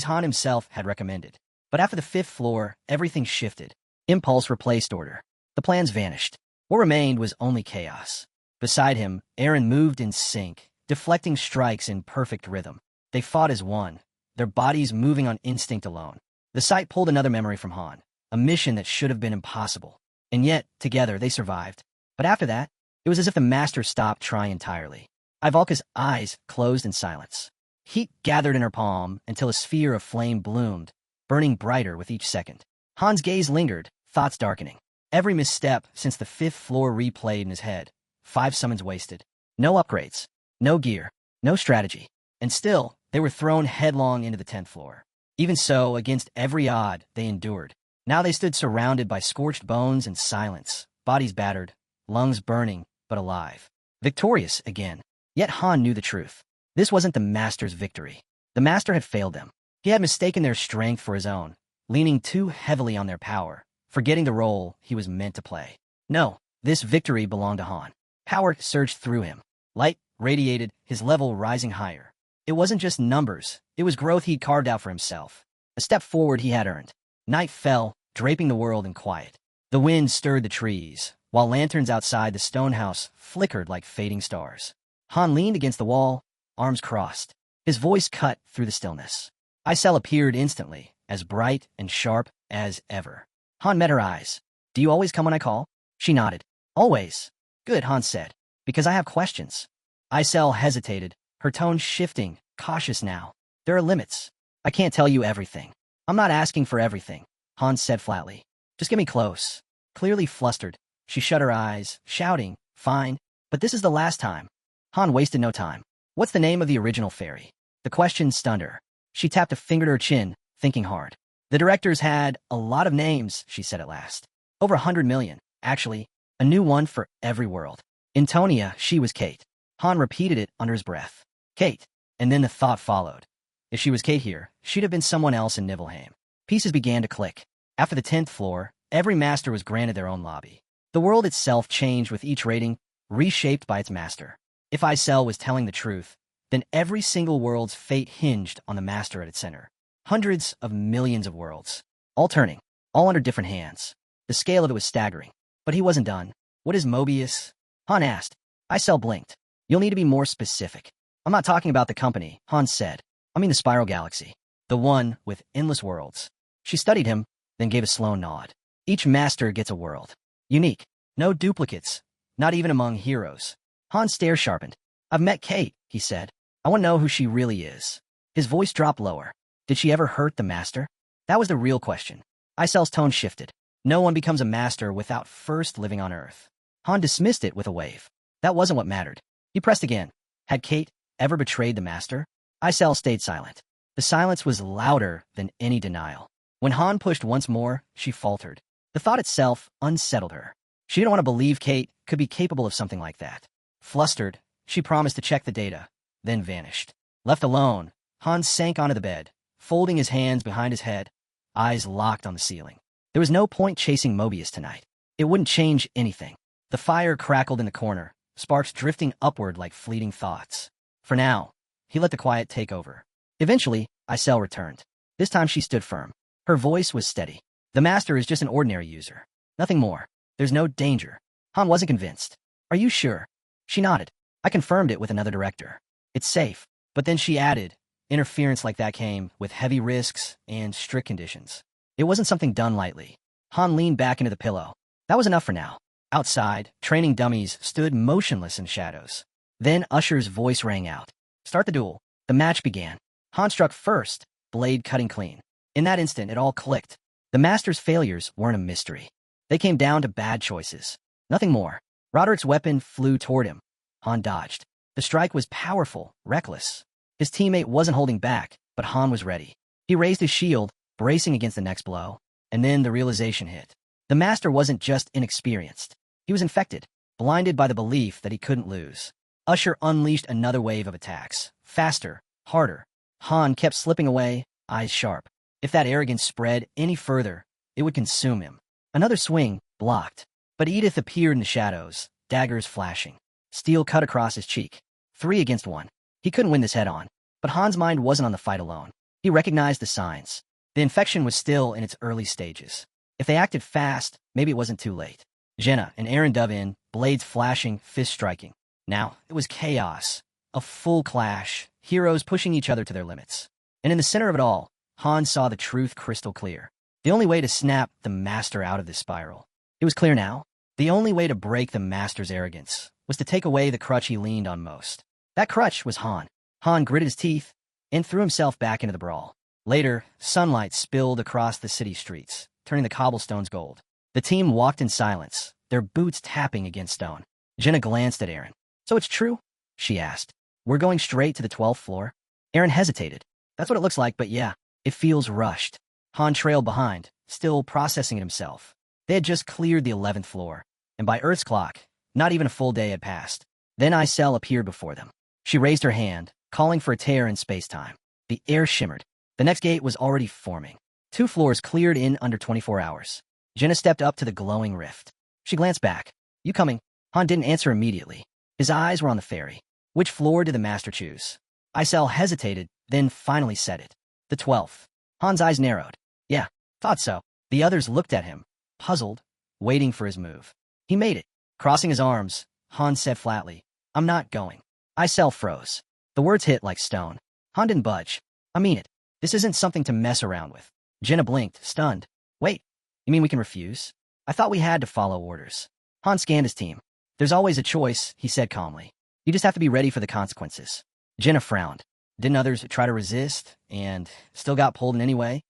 Han himself had recommended. But after the 5th floor, everything shifted. Impulse replaced order. The plans vanished. What remained was only chaos. Beside him, Aaron moved in sync, deflecting strikes in perfect rhythm. They fought as one, their bodies moving on instinct alone. The sight pulled another memory from Han, a mission that should have been impossible. And yet, together, they survived. But after that, it was as if the master stopped trying entirely. Ivalka's eyes closed in silence. Heat gathered in her palm until a sphere of flame bloomed, burning brighter with each second. Han's gaze lingered, thoughts darkening. Every misstep since the 5th floor replayed in his head. 5 summons wasted. No upgrades. No gear. No strategy. And still, they were thrown headlong into the 10th floor. Even so, against every odd, they endured. Now they stood surrounded by scorched bones and silence, bodies battered, lungs burning, but alive. Victorious again. Yet Han knew the truth. This wasn't the master's victory. The master had failed them. He had mistaken their strength for his own, leaning too heavily on their power, forgetting the role he was meant to play. No, this victory belonged to Han. Power surged through him. Light radiated, his level rising higher. It wasn't just numbers, it was growth he'd carved out for himself. A step forward he had earned. Night fell, draping the world in quiet. The wind stirred the trees, while lanterns outside the stone house flickered like fading stars. Han leaned against the wall, arms crossed. His voice cut through the stillness. Isel appeared instantly, as bright and sharp as ever. Han met her eyes. "Do you always come when I call?" She nodded. "Always." "Good," Han said. "Because I have questions." Isel hesitated, her tone shifting, cautious now. "There are limits. I can't tell you everything." "I'm not asking for everything," Han said flatly. "Just get me close." Clearly flustered, she shut her eyes, shouting, "Fine, but this is the last time." Han wasted no time. "What's the name of the original fairy?" The question stunned her. She tapped a finger to her chin, thinking hard. "The directors had a lot of names," she said at last. "Over 100 million, actually. A new one for every world." In Tonia, she was Kate. Han repeated it under his breath. Kate. And then the thought followed. If she was Kate here, she'd have been someone else in Nibelheim. Pieces began to click. After the 10th floor, every master was granted their own lobby. The world itself changed with each rating, reshaped by its master. If Isel was telling the truth, then every single world's fate hinged on the master at its center. Hundreds of millions of worlds, all turning, all under different hands. The scale of it was staggering. But he wasn't done. "What is Mobius?" Han asked. Isel blinked. "You'll need to be more specific." "I'm not talking about the company," Han said. "I mean the Spiral Galaxy. The one with endless worlds." She studied him, then gave a slow nod. "Each master gets a world. Unique. No duplicates. Not even among heroes." Han's stare sharpened. "I've met Kate," he said. "I want to know who she really is." His voice dropped lower. "Did she ever hurt the master?" That was the real question. Isel's tone shifted. "No one becomes a master without first living on Earth." Han dismissed it with a wave. That wasn't what mattered. He pressed again. Had Kate ever betrayed the master? Isel stayed silent. The silence was louder than any denial. When Han pushed once more, she faltered. The thought itself unsettled her. She didn't want to believe Kate could be capable of something like that. Flustered, she promised to check the data, then vanished. Left alone, Han sank onto the bed, folding his hands behind his head, eyes locked on the ceiling. There was no point chasing Mobius tonight. It wouldn't change anything. The fire crackled in the corner, sparks drifting upward like fleeting thoughts. For now, he let the quiet take over. Eventually, Isel returned. This time she stood firm. Her voice was steady. "The master is just an ordinary user. Nothing more. There's no danger." Han wasn't convinced. "Are you sure?" She nodded. "I confirmed it with another director. It's safe." But then she added, interference like that came with heavy risks and strict conditions. It wasn't something done lightly. Han leaned back into the pillow. That was enough for now. Outside, training dummies stood motionless in shadows. Then Usher's voice rang out. "Start the duel." The match began. Han struck first, blade cutting clean. In that instant, it all clicked. The master's failures weren't a mystery. They came down to bad choices. Nothing more. Roderick's weapon flew toward him. Han dodged. The strike was powerful, reckless. His teammate wasn't holding back, but Han was ready. He raised his shield, bracing against the next blow, and then the realization hit. The master wasn't just inexperienced. He was infected, blinded by the belief that he couldn't lose. Usher unleashed another wave of attacks. Faster, harder. Han kept slipping away, eyes sharp. If that arrogance spread any further, it would consume him. Another swing, blocked. But Edith appeared in the shadows, daggers flashing. Steel cut across his cheek. 3 against 1. He couldn't win this head-on. But Han's mind wasn't on the fight alone. He recognized the signs. The infection was still in its early stages. If they acted fast, maybe it wasn't too late. Jenna and Aaron dove in, blades flashing, fists striking. Now, it was chaos. A full clash, heroes pushing each other to their limits. And in the center of it all, Han saw the truth crystal clear. The only way to snap the master out of this spiral. It was clear now. The only way to break the master's arrogance was to take away the crutch he leaned on most. That crutch was Han. Han gritted his teeth and threw himself back into the brawl. Later, sunlight spilled across the city streets, turning the cobblestones gold. The team walked in silence, their boots tapping against stone. Jenna glanced at Aaron. "So it's true?" she asked. "We're going straight to the 12th floor?" Aaron hesitated. "That's what it looks like, but yeah, it feels rushed." Han trailed behind, still processing it himself. They had just cleared the 11th floor, and by Earth's clock, not even a full day had passed. Then Isel appeared before them. She raised her hand, calling for a tear in space-time. The air shimmered. The next gate was already forming. 2 floors cleared in under 24 hours. Jenna stepped up to the glowing rift. She glanced back. "You coming?" Han didn't answer immediately. His eyes were on the ferry. Which floor did the master choose? Isel hesitated, then finally said it. "The 12th. Han's eyes narrowed. "Yeah, thought so." The others looked at him, puzzled, waiting for his move. He made it. Crossing his arms, Han said flatly, "I'm not going." Isel froze. The words hit like stone. Han didn't budge. "I mean it. This isn't something to mess around with." Jenna blinked, stunned. "Wait, you mean we can refuse? I thought we had to follow orders." Han scanned his team. "There's always a choice," he said calmly. "You just have to be ready for the consequences." Jenna frowned. Didn't others try to resist and still got pulled in any way?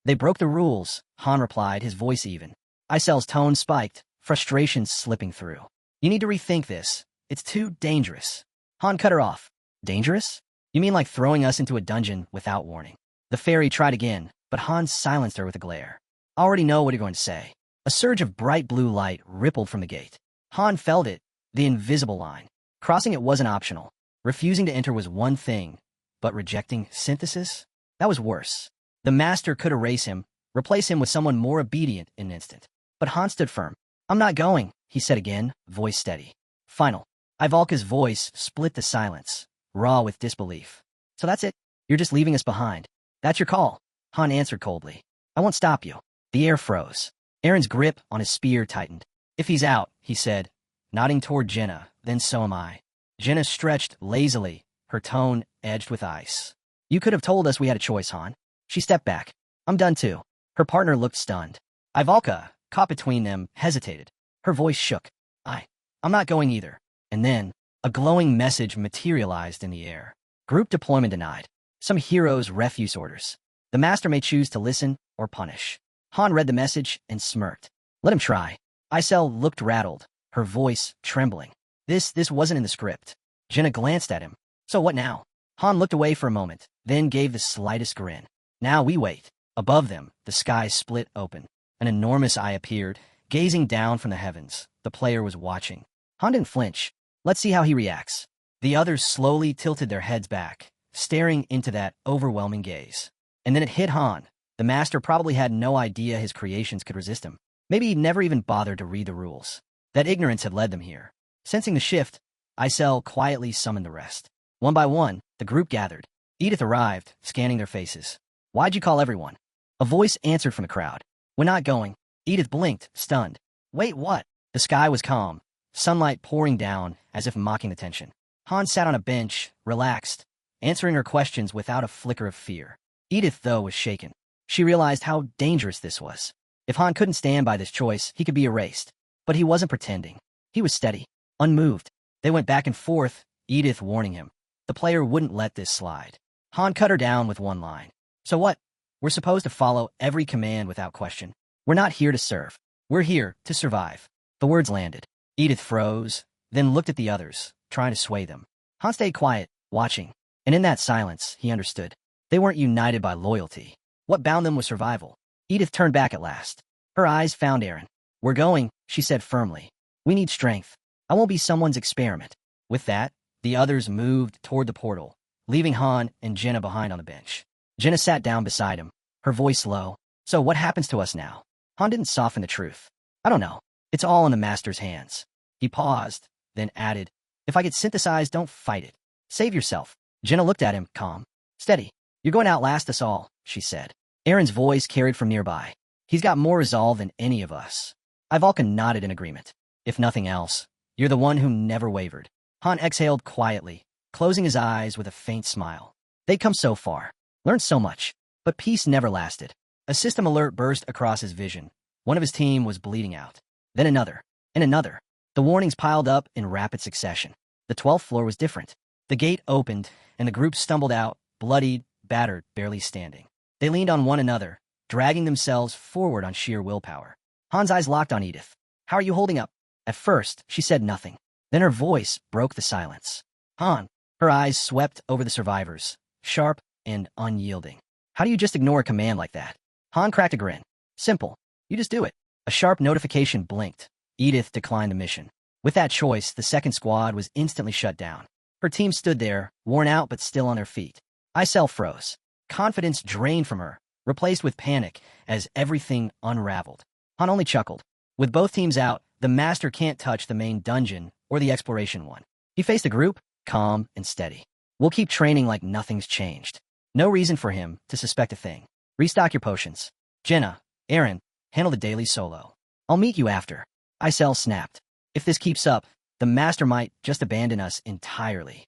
"They broke the rules," Han replied, his voice even. Isel's tone spiked, frustration slipping through. "You need to rethink this. It's too dangerous." Han cut her off. "Dangerous? You mean like throwing us into a dungeon without warning?" The fairy tried again, but Han silenced her with a glare. "I already know what you're going to say." A surge of bright blue light rippled from the gate. Han felt it, the invisible line. Crossing it wasn't optional. Refusing to enter was one thing, but rejecting synthesis? That was worse. The master could erase him, replace him with someone more obedient in an instant. But Han stood firm. "I'm not going," he said again, voice steady. Final. Ivalka's voice split the silence, raw with disbelief. "So that's it? You're just leaving us behind?" "That's your call," Han answered coldly. "I won't stop you." The air froze. Aaron's grip on his spear tightened. "If he's out," he said, nodding toward Jenna, "then so am I." Jenna stretched lazily, her tone edged with ice. "You could have told us we had a choice, Han." She stepped back. "I'm done too." Her partner looked stunned. Ivalka, caught between them, hesitated. Her voice shook. I'm not going either." And then, a glowing message materialized in the air. "Group deployment denied. Some heroes' refuse orders. The master may choose to listen or punish." Han read the message and smirked. "Let him try." Isel looked rattled, her voice trembling. This wasn't in the script." Jenna glanced at him. "So what now?" Han looked away for a moment, then gave the slightest grin. "Now we wait." Above them, the sky split open. An enormous eye appeared, gazing down from the heavens. The player was watching. Han didn't flinch. "Let's see how he reacts." The others slowly tilted their heads back, staring into that overwhelming gaze. And then it hit Han. The master probably had no idea his creations could resist him. Maybe he'd never even bothered to read the rules. That ignorance had led them here. Sensing the shift, Isel quietly summoned the rest. One by one, the group gathered. Edith arrived, scanning their faces. "Why'd you call everyone?" A voice answered from the crowd. "We're not going." Edith blinked, stunned. "Wait, what?" The sky was calm, sunlight pouring down as if mocking the tension. Han sat on a bench, relaxed, answering her questions without a flicker of fear. Edith, though, was shaken. She realized how dangerous this was. If Han couldn't stand by this choice, he could be erased. But he wasn't pretending. He was steady, unmoved. They went back and forth, Edith warning him. The player wouldn't let this slide. Han cut her down with one line. "So what? We're supposed to follow every command without question. We're not here to serve." We're here to survive. The words landed. Edith froze, then looked at the others, trying to sway them. Han stayed quiet, watching, and in that silence, he understood. They weren't united by loyalty. What bound them was survival. Edith turned back at last. Her eyes found Eren. We're going, she said firmly. We need strength. I won't be someone's experiment. With that, the others moved toward the portal, leaving Han and Jenna behind on the bench. Jenna sat down beside him, her voice low. So what happens to us now? Han didn't soften the truth. I don't know. It's all in the Master's hands. He paused, then added, if I get synthesized, don't fight it. Save yourself. Jenna looked at him, calm. Steady. You're going to outlast us all, she said. Eren's voice carried from nearby. He's got more resolve than any of us. Ivalka nodded in agreement. If nothing else, you're the one who never wavered. Han exhaled quietly, closing his eyes with a faint smile. They'd come so far, learned so much, but peace never lasted. A system alert burst across his vision. One of his team was bleeding out. Then another, and another. The warnings piled up in rapid succession. The 12th floor was different. The gate opened, and the group stumbled out, bloodied, battered, barely standing. They leaned on one another, dragging themselves forward on sheer willpower. Han's eyes locked on Edith. How are you holding up? At first, she said nothing. Then her voice broke the silence. Han. Her eyes swept over the survivors, sharp and unyielding. How do you just ignore a command like that? Han cracked a grin. Simple. You just do it. A sharp notification blinked. Edith declined the mission. With that choice, the second squad was instantly shut down. Her team stood there, worn out but still on their feet. Isel froze. Confidence drained from her, replaced with panic as everything unraveled. Han only chuckled. With both teams out, the Master can't touch the main dungeon or the exploration one. He faced the group, calm and steady. We'll keep training like nothing's changed. No reason for him to suspect a thing. Restock your potions. Jenna, Eren, handle the daily solo. I'll meet you after. Isel snapped. If this keeps up, the Master might just abandon us entirely.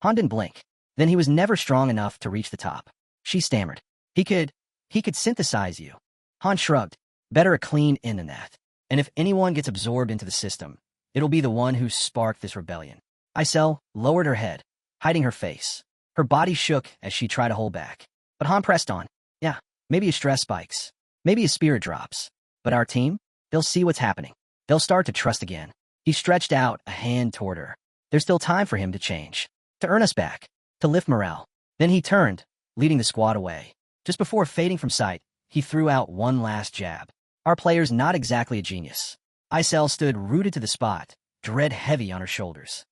Han didn't blink. Then he was never strong enough to reach the top. She stammered. He could synthesize you. Han shrugged. Better a clean in than that. And if anyone gets absorbed into the system, it'll be the one who sparked this rebellion. Isel lowered her head, hiding her face. Her body shook as she tried to hold back. But Han pressed on. Yeah, maybe his stress spikes. Maybe his spirit drops. But our team? They'll see what's happening. They'll start to trust again. He stretched out a hand toward her. There's still time for him to change. To earn us back. To lift morale. Then he turned, leading the squad away. Just before fading from sight, he threw out one last jab. Our player's not exactly a genius. Isel stood rooted to the spot, dread heavy on her shoulders.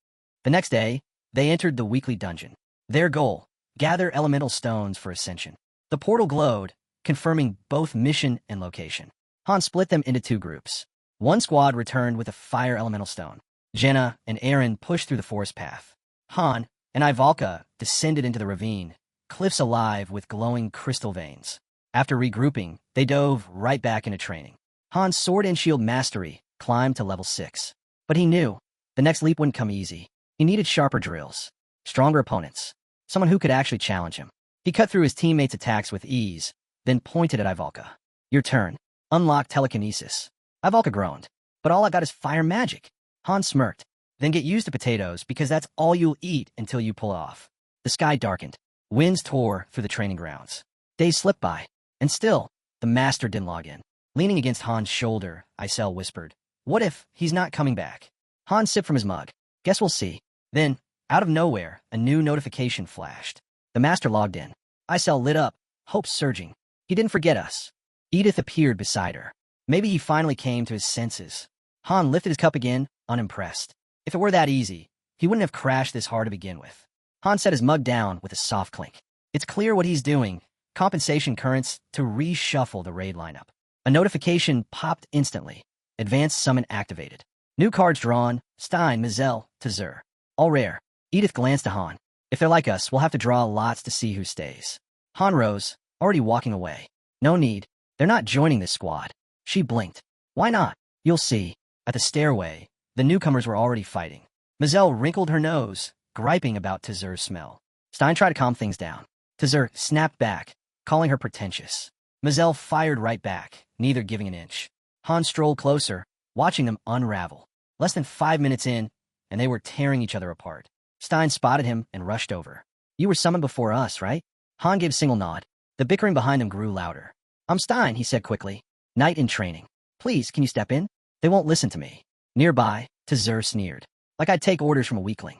The next day, they entered the weekly dungeon. Their goal, gather elemental stones for Ascension. The portal glowed, confirming both mission and location. Han split them into two groups. One squad returned with a fire elemental stone. Jenna and Eren pushed through the forest path. Han and Ivalka descended into the ravine, cliffs alive with glowing crystal veins. After regrouping, they dove right back into training. Han's sword and shield mastery climbed to level 6. But he knew the next leap wouldn't come easy. He needed sharper drills, stronger opponents, someone who could actually challenge him. He cut through his teammates' attacks with ease, then pointed at Ivalka. Your turn. Unlock telekinesis. Ivalka groaned. But all I got is fire magic. Han smirked. Then get used to potatoes because that's all you'll eat until you pull off. The sky darkened. Winds tore through the training grounds. Days slipped by. And still, the Master didn't log in. Leaning against Han's shoulder, Isel whispered, what if he's not coming back? Han sipped from his mug. Guess we'll see. Then, out of nowhere, a new notification flashed. The Master logged in. Isel lit up, hope surging. He didn't forget us. Edith appeared beside her. Maybe he finally came to his senses. Han lifted his cup again, unimpressed. If it were that easy, he wouldn't have crashed this hard to begin with. Han set his mug down with a soft clink. It's clear what he's doing. Compensation currents to reshuffle the raid lineup. A notification popped instantly. Advanced summon activated. New cards drawn. Stein, Mizel, Tazur. All rare. Edith glanced to Han. If they're like us, we'll have to draw lots to see who stays. Han rose, already walking away. No need. They're not joining this squad. She blinked. Why not? You'll see. At the stairway, the newcomers were already fighting. Mizel wrinkled her nose, griping about Tazur's smell. Stein tried to calm things down. Tazur snapped back, calling her pretentious. Mizel fired right back, neither giving an inch. Han strolled closer, watching them unravel. Less than 5 minutes in, and they were tearing each other apart. Stein spotted him and rushed over. You were summoned before us, right? Han gave a single nod. The bickering behind them grew louder. I'm Stein, he said quickly. Knight in training. Please, can you step in? They won't listen to me. Nearby, Tazur sneered. Like I'd take orders from a weakling.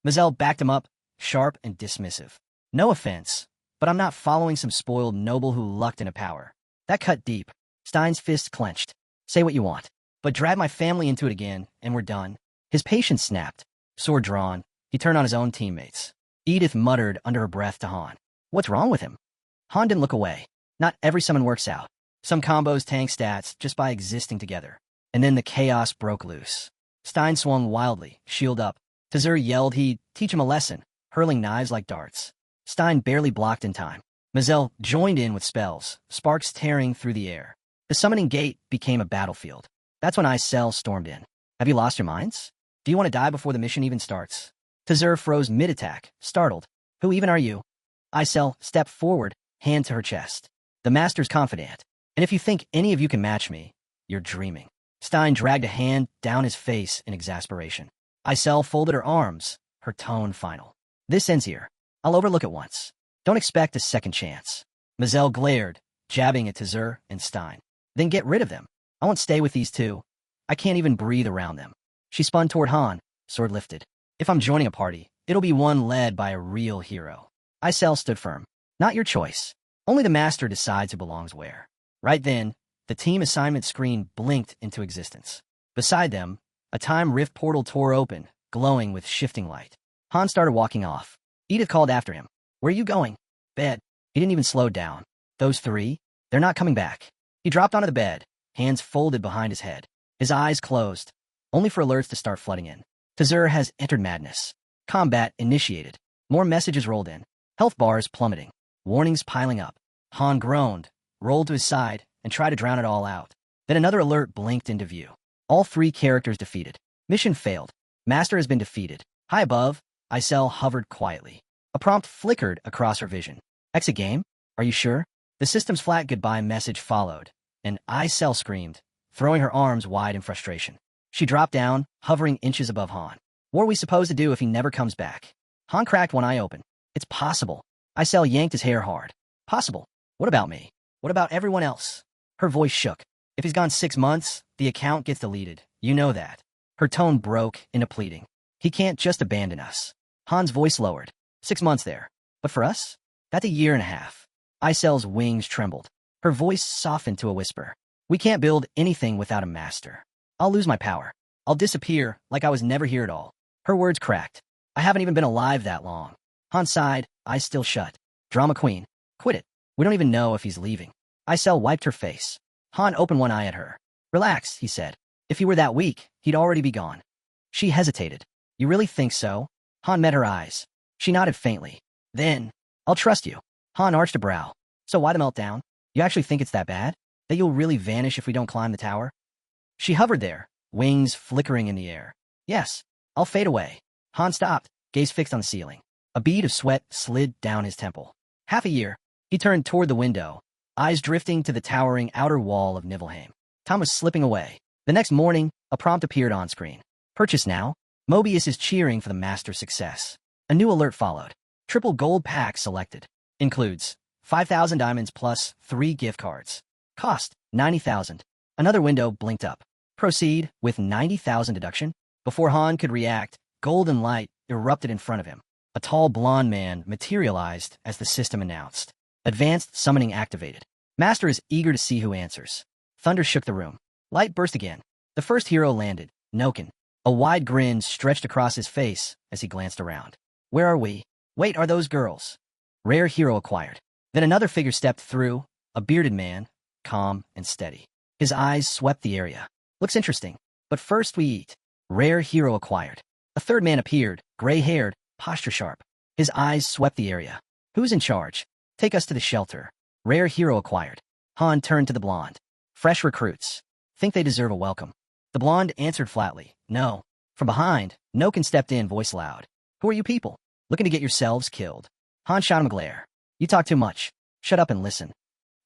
Mazel backed him up, sharp and dismissive. No offense, but I'm not following some spoiled noble who lucked into power. That cut deep. Stein's fist clenched. Say what you want, but drag my family into it again, and we're done. His patience snapped. Sword drawn, he turned on his own teammates. Edith muttered under her breath to Han. What's wrong with him? Han didn't look away. Not every summon works out. Some combos tank stats just by existing together. And then the chaos broke loose. Stein swung wildly, shield up. Tazur yelled he'd teach him a lesson, hurling knives like darts. Stein barely blocked in time. Mazel joined in with spells, sparks tearing through the air. The summoning gate became a battlefield. That's when Icel stormed in. Have you lost your minds? Do you want to die before the mission even starts? Tazur froze mid-attack, startled. Who even are you? Icel stepped forward, hand to her chest. The master's confidant. And if you think any of you can match me, you're dreaming. Stein dragged a hand down his face in exasperation. Icel folded her arms, her tone final. This ends here. I'll overlook it once. Don't expect a second chance. Mazel glared, jabbing at Tazur and Stein. Then get rid of them. I won't stay with these two. I can't even breathe around them. She spun toward Han, sword lifted. If I'm joining a party, it'll be one led by a real hero. Icel stood firm. Not your choice. Only the master decides who belongs where. Right then, the team assignment screen blinked into existence. Beside them, a time rift portal tore open, glowing with shifting light. Han started walking off. Edith called after him. Where are you going? Bed. He didn't even slow down. Those three? They're not coming back. He dropped onto the bed, hands folded behind his head. His eyes closed, only for alerts to start flooding in. Tazur has entered madness. Combat initiated. More messages rolled in. Health bars plummeting. Warnings piling up. Han groaned, rolled to his side, and tried to drown it all out. Then another alert blinked into view. All three characters defeated. Mission failed. Master has been defeated. High above, Icel hovered quietly. A prompt flickered across her vision. Exit game? Are you sure? The system's flat goodbye message followed, and Icel screamed, throwing her arms wide in frustration. She dropped down, hovering inches above Han. What are we supposed to do if he never comes back? Han cracked one eye open. It's possible. Icel yanked his hair hard. Possible. What about me? What about everyone else? Her voice shook. If he's gone 6 months, the account gets deleted. You know that. Her tone broke into pleading. He can't just abandon us. Han's voice lowered. 6 months there. But for us? That's a year and a half. Icel's wings trembled. Her voice softened to a whisper. We can't build anything without a master. I'll lose my power. I'll disappear like I was never here at all. Her words cracked. I haven't even been alive that long. Han sighed, eyes still shut. Drama queen. Quit it. We don't even know if he's leaving. Icel wiped her face. Han opened one eye at her. Relax, he said. If he were that weak, he'd already be gone. She hesitated. You really think so? Han met her eyes. She nodded faintly. Then, I'll trust you. Han arched a brow. So why the meltdown? You actually think it's that bad? That you'll really vanish if we don't climb the tower? She hovered there, wings flickering in the air. Yes, I'll fade away. Han stopped, gaze fixed on the ceiling. A bead of sweat slid down his temple. Half a year. He turned toward the window, eyes drifting to the towering outer wall of Nibelheim. Time was slipping away. The next morning, a prompt appeared on screen. Purchase now. Mobius is cheering for the master's success. A new alert followed. Triple gold pack selected. Includes 5,000 diamonds plus 3 gift cards. Cost 90,000. Another window blinked up. Proceed with 90,000 deduction. Before Han could react, golden light erupted in front of him. A tall blonde man materialized as the system announced. Advanced summoning activated. Master is eager to see who answers. Thunder shook the room. Light burst again. The first hero landed, Noken. A wide grin stretched across his face as he glanced around. Where are we? Wait, are those girls? Rare hero acquired. Then another figure stepped through, a bearded man, calm and steady. His eyes swept the area. Looks interesting. But first we eat. Rare hero acquired. A third man appeared, gray-haired, posture sharp. His eyes swept the area. Who's in charge? Take us to the shelter. Rare hero acquired. Han turned to the blonde. Fresh recruits. Think they deserve a welcome. The blonde answered flatly, no. From behind, Noken stepped in, voice loud. Who are you people? Looking to get yourselves killed. Han shot him a glare. You talk too much. Shut up and listen.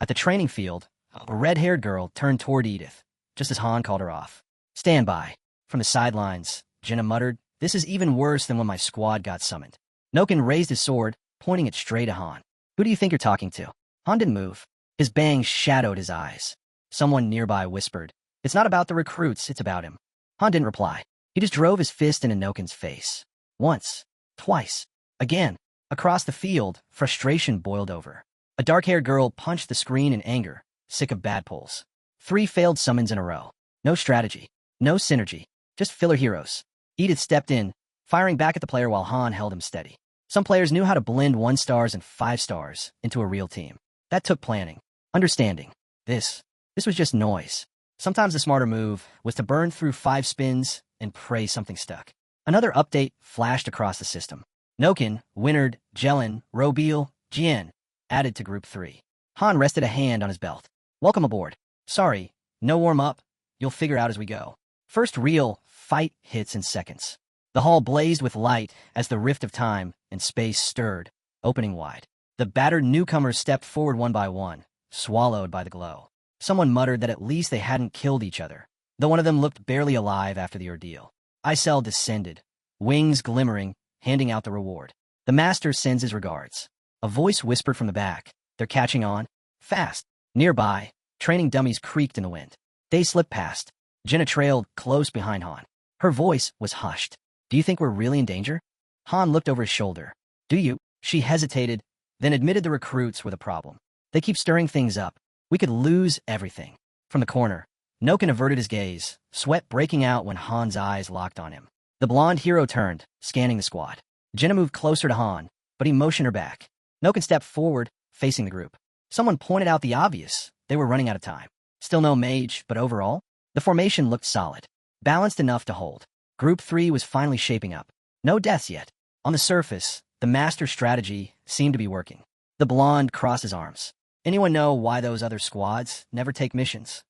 At the training field, a red-haired girl turned toward Edith, just as Han called her off. Stand by. From the sidelines, Jenna muttered, this is even worse than when my squad got summoned. Noken raised his sword, pointing it straight at Han. Who do you think you're talking to? Han didn't move. His bangs shadowed his eyes. Someone nearby whispered, It's not about the recruits, it's about him. Han didn't reply. He just drove his fist into Nokin's face. Once. Twice. Again. Across the field, frustration boiled over. A dark-haired girl punched the screen in anger, sick of bad pulls. 3 failed summons in a row. No strategy. No synergy. Just filler heroes. Edith stepped in, firing back at the player while Han held him steady. Some players knew how to blend 1 stars and 5 stars into a real team. That took planning. Understanding. This was just noise. Sometimes the smarter move was to burn through 5 spins and pray something stuck. Another update flashed across the system. Nokin, Winard, Jelen, Robeal, Jian added to Group 3. Han rested a hand on his belt. Welcome aboard. Sorry, no warm-up. You'll figure out as we go. First real fight hits in seconds. The hall blazed with light as the rift of time and space stirred, opening wide. The battered newcomers stepped forward one by one, swallowed by the glow. Someone muttered that at least they hadn't killed each other, though one of them looked barely alive after the ordeal. Icel descended, wings glimmering, handing out the reward. The master sends his regards. A voice whispered from the back. They're catching on. Fast. Nearby, training dummies creaked in the wind. They slipped past. Jenna trailed close behind Han. Her voice was hushed. Do you think we're really in danger? Han looked over his shoulder. Do you? She hesitated, then admitted the recruits were the problem. They keep stirring things up. We could lose everything. From the corner, Nokin averted his gaze, sweat breaking out when Han's eyes locked on him. The blonde hero turned, scanning the squad. Jenna moved closer to Han, but he motioned her back. Nokin stepped forward, facing the group. Someone pointed out the obvious. They were running out of time. Still no mage, but overall, the formation looked solid, balanced enough to hold. Group 3 was finally shaping up. No deaths yet. On the surface, the master strategy seemed to be working. The blonde crossed his arms. Anyone know why those other squads never take missions?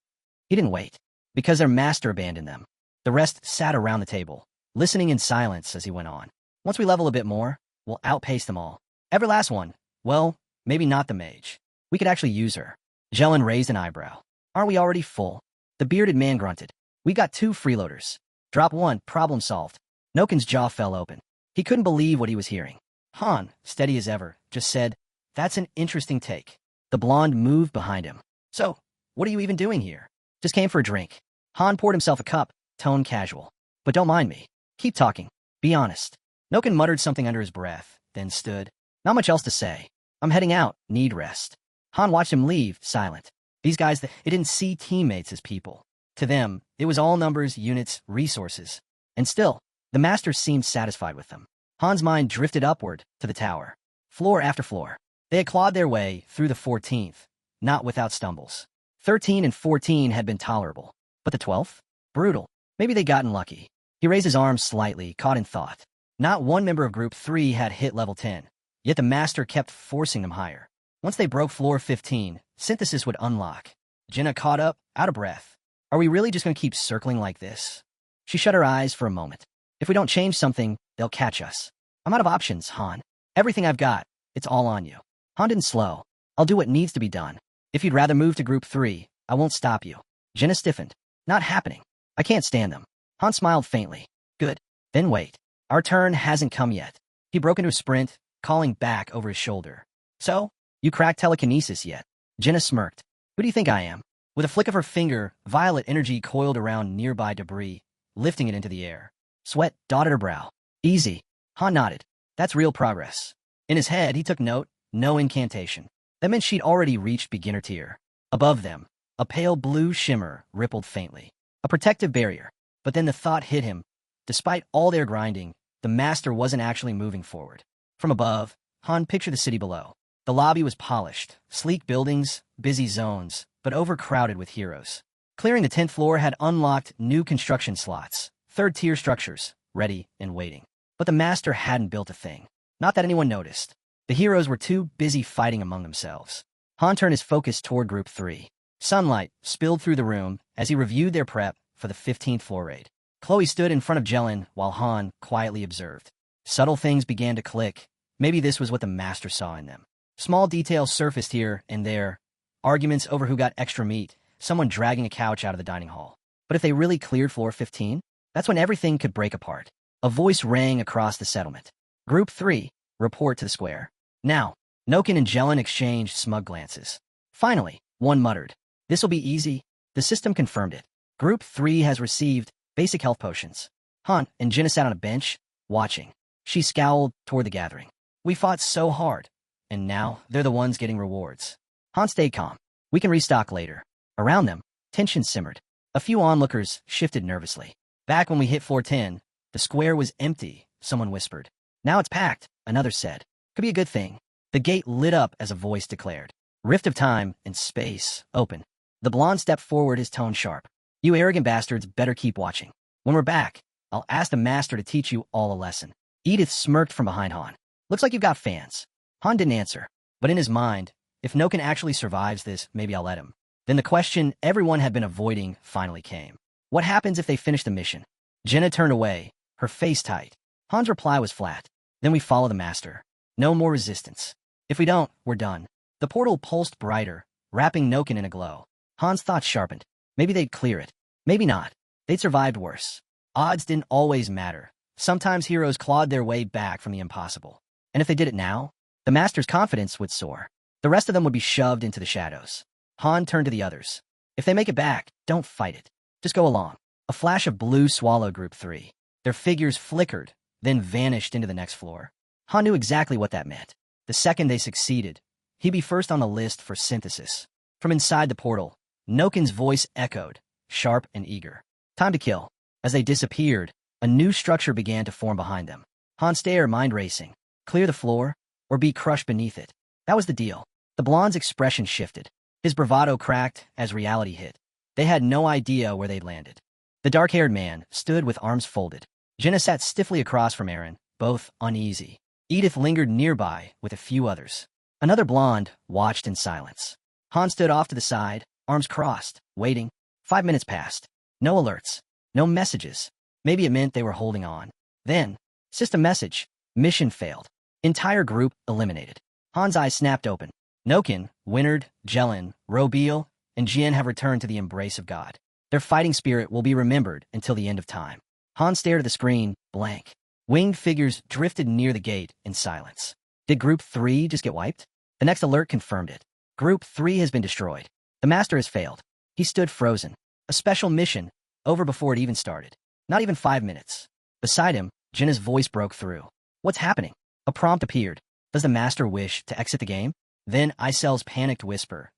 He didn't wait. Because their master abandoned them. The rest sat around the table, listening in silence as he went on. Once we level a bit more, we'll outpace them all. Every last one. Well, maybe not the mage. We could actually use her. Jelen raised an eyebrow. Aren't we already full? The bearded man grunted. We got 2 freeloaders. Drop 1, problem solved. Nokin's jaw fell open. He couldn't believe what he was hearing. Han, steady as ever, just said, That's an interesting take. The blonde moved behind him. So, what are you even doing here? Just came for a drink. Han poured himself a cup, tone casual. But don't mind me. Keep talking. Be honest. Nokin muttered something under his breath, then stood. Not much else to say. I'm heading out. Need rest. Han watched him leave, silent. These guys, they didn't see teammates as people. To them, it was all numbers, units, resources. And still, the master seemed satisfied with them. Han's mind drifted upward to the tower. Floor after floor. They had clawed their way through the 14th, not without stumbles. 13 and 14 had been tolerable. But the 12th? Brutal. Maybe they'd gotten lucky. He raised his arms slightly, caught in thought. Not one member of Group 3 had hit level 10, yet the master kept forcing them higher. Once they broke floor 15, synthesis would unlock. Jenna caught up, out of breath. Are we really just going to keep circling like this? She shut her eyes for a moment. If we don't change something, they'll catch us. I'm out of options, Han. Everything I've got, it's all on you. Han didn't slow. I'll do what needs to be done. If you'd rather move to Group 3, I won't stop you. Jenna stiffened. Not happening. I can't stand them. Han smiled faintly. Good. Then wait. Our turn hasn't come yet. He broke into a sprint, calling back over his shoulder. So, you cracked telekinesis yet? Jenna smirked. Who do you think I am? With a flick of her finger, violet energy coiled around nearby debris, lifting it into the air. Sweat dotted her brow. Easy. Han nodded. That's real progress. In his head, he took note. No incantation. That meant she'd already reached beginner tier. Above them, a pale blue shimmer rippled faintly. A protective barrier. But then the thought hit him. Despite all their grinding, the master wasn't actually moving forward. From above, Han pictured the city below. The lobby was polished, sleek buildings, busy zones, but overcrowded with heroes. Clearing the 10th floor had unlocked new construction slots, 3rd-tier structures, ready and waiting. But the master hadn't built a thing. Not that anyone noticed. The heroes were too busy fighting among themselves. Han turned his focus toward Group 3. Sunlight spilled through the room as he reviewed their prep for the 15th floor raid. Chloe stood in front of Jelen while Han quietly observed. Subtle things began to click. Maybe this was what the master saw in them. Small details surfaced here and there. Arguments over who got extra meat, someone dragging a couch out of the dining hall. But if they really cleared floor 15, that's when everything could break apart. A voice rang across the settlement. Group 3, report to the square. Now, Nokin and Jelen exchanged smug glances. Finally, one muttered. This'll be easy. The system confirmed it. Group 3 has received basic health potions. Han and Jinna sat on a bench, watching. She scowled toward the gathering. We fought so hard, and now they're the ones getting rewards. Han stayed calm. We can restock later. Around them, tension simmered. A few onlookers shifted nervously. Back when we hit floor 10, the square was empty, someone whispered. Now it's packed, another said. Could be a good thing. The gate lit up as a voice declared. Rift of time and space, open. The blonde stepped forward, his tone sharp. You arrogant bastards better keep watching. When we're back, I'll ask the master to teach you all a lesson. Edith smirked from behind Han. Looks like you've got fans. Han didn't answer, but in his mind, if Noken actually survives this, maybe I'll let him. Then the question everyone had been avoiding finally came. What happens if they finish the mission? Jenna turned away, her face tight. Han's reply was flat. Then we follow the master. No more resistance. If we don't, we're done. The portal pulsed brighter, wrapping Noken in a glow. Han's thoughts sharpened. Maybe they'd clear it. Maybe not. They'd survived worse. Odds didn't always matter. Sometimes heroes clawed their way back from the impossible. And if they did it now, the master's confidence would soar. The rest of them would be shoved into the shadows. Han turned to the others. If they make it back, don't fight it. Just go along. A flash of blue swallowed Group 3. Their figures flickered, then vanished into the next floor. Han knew exactly what that meant. The second they succeeded, he'd be first on the list for synthesis. From inside the portal, Noken's voice echoed, sharp and eager. Time to kill. As they disappeared, a new structure began to form behind them. Han stared, mind racing. Clear the floor, or be crushed beneath it. That was the deal. The blonde's expression shifted. His bravado cracked as reality hit. They had no idea where they'd landed. The dark-haired man stood with arms folded. Jenna sat stiffly across from Aaron, both uneasy. Edith lingered nearby with a few others. Another blonde watched in silence. Han stood off to the side, arms crossed, waiting. 5 minutes passed. No alerts. No messages. Maybe it meant they were holding on. Then, system message. Mission failed. Entire group eliminated. Han's eyes snapped open. Noken, Winard, Jellin, Robeal, and Jian have returned to the embrace of God. Their fighting spirit will be remembered until the end of time. Han stared at the screen, blank. Winged figures drifted near the gate in silence. Did Group 3 just get wiped? The next alert confirmed it. Group 3 has been destroyed. The master has failed. He stood frozen. A special mission, over before it even started. Not even 5 minutes. Beside him, Jinna's voice broke through. What's happening? A prompt appeared. Does the master wish to exit the game? Then Icel's panicked whisper.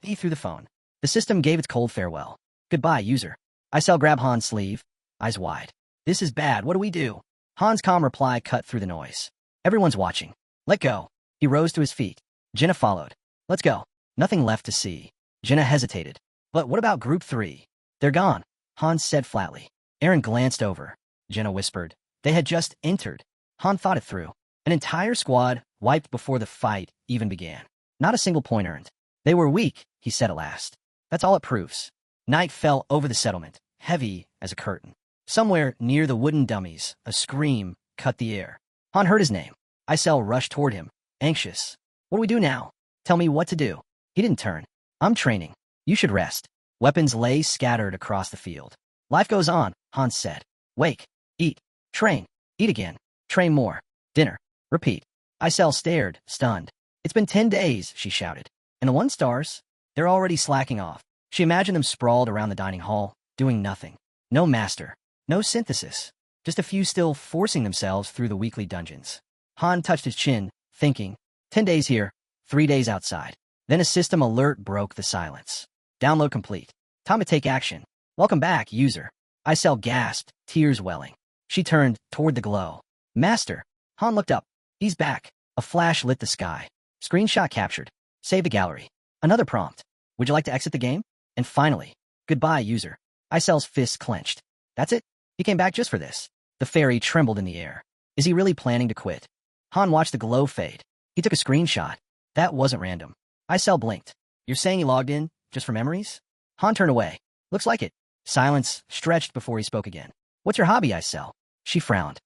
He threw the phone. The system gave its cold farewell. Goodbye, user. Icel grabbed Han's sleeve, eyes wide. This is bad. What do we do? Han's calm reply cut through the noise. Everyone's watching. Let go. He rose to his feet. Jenna followed. Let's go. Nothing left to see. Jenna hesitated. But what about Group 3? They're gone, Han said flatly. Aaron glanced over. Jenna whispered. They had just entered. Han thought it through. An entire squad wiped before the fight even began. Not a single point earned. They were weak, he said at last. That's all it proves. Night fell over the settlement, heavy as a curtain. Somewhere near the wooden dummies, a scream cut the air. Han heard his name. Icel rushed toward him, anxious. What do we do now? Tell me what to do. He didn't turn. I'm training. You should rest. Weapons lay scattered across the field. Life goes on, Han said. Wake. Eat. Train. Eat again. Train more. Dinner. Repeat. Icel stared, stunned. It's been 10 days, she shouted. And the 1 stars? They're already slacking off. She imagined them sprawled around the dining hall, doing nothing. No master. No synthesis. Just a few still forcing themselves through the weekly dungeons. Han touched his chin, thinking. 10 days here, 3 days outside. Then a system alert broke the silence. Download complete. Time to take action. Welcome back, user. Icel gasped, tears welling. She turned toward the glow. Master. Han looked up. He's back. A flash lit the sky. Screenshot captured. Save the gallery. Another prompt. Would you like to exit the game? And finally, goodbye, user. Icel's fists clenched. That's it? He came back just for this. The fairy trembled in the air. Is he really planning to quit? Han watched the glow fade. He took a screenshot. That wasn't random. Icel blinked. You're saying he logged in just for memories? Han turned away. Looks like it. Silence stretched before he spoke again. What's your hobby, Icel? She frowned.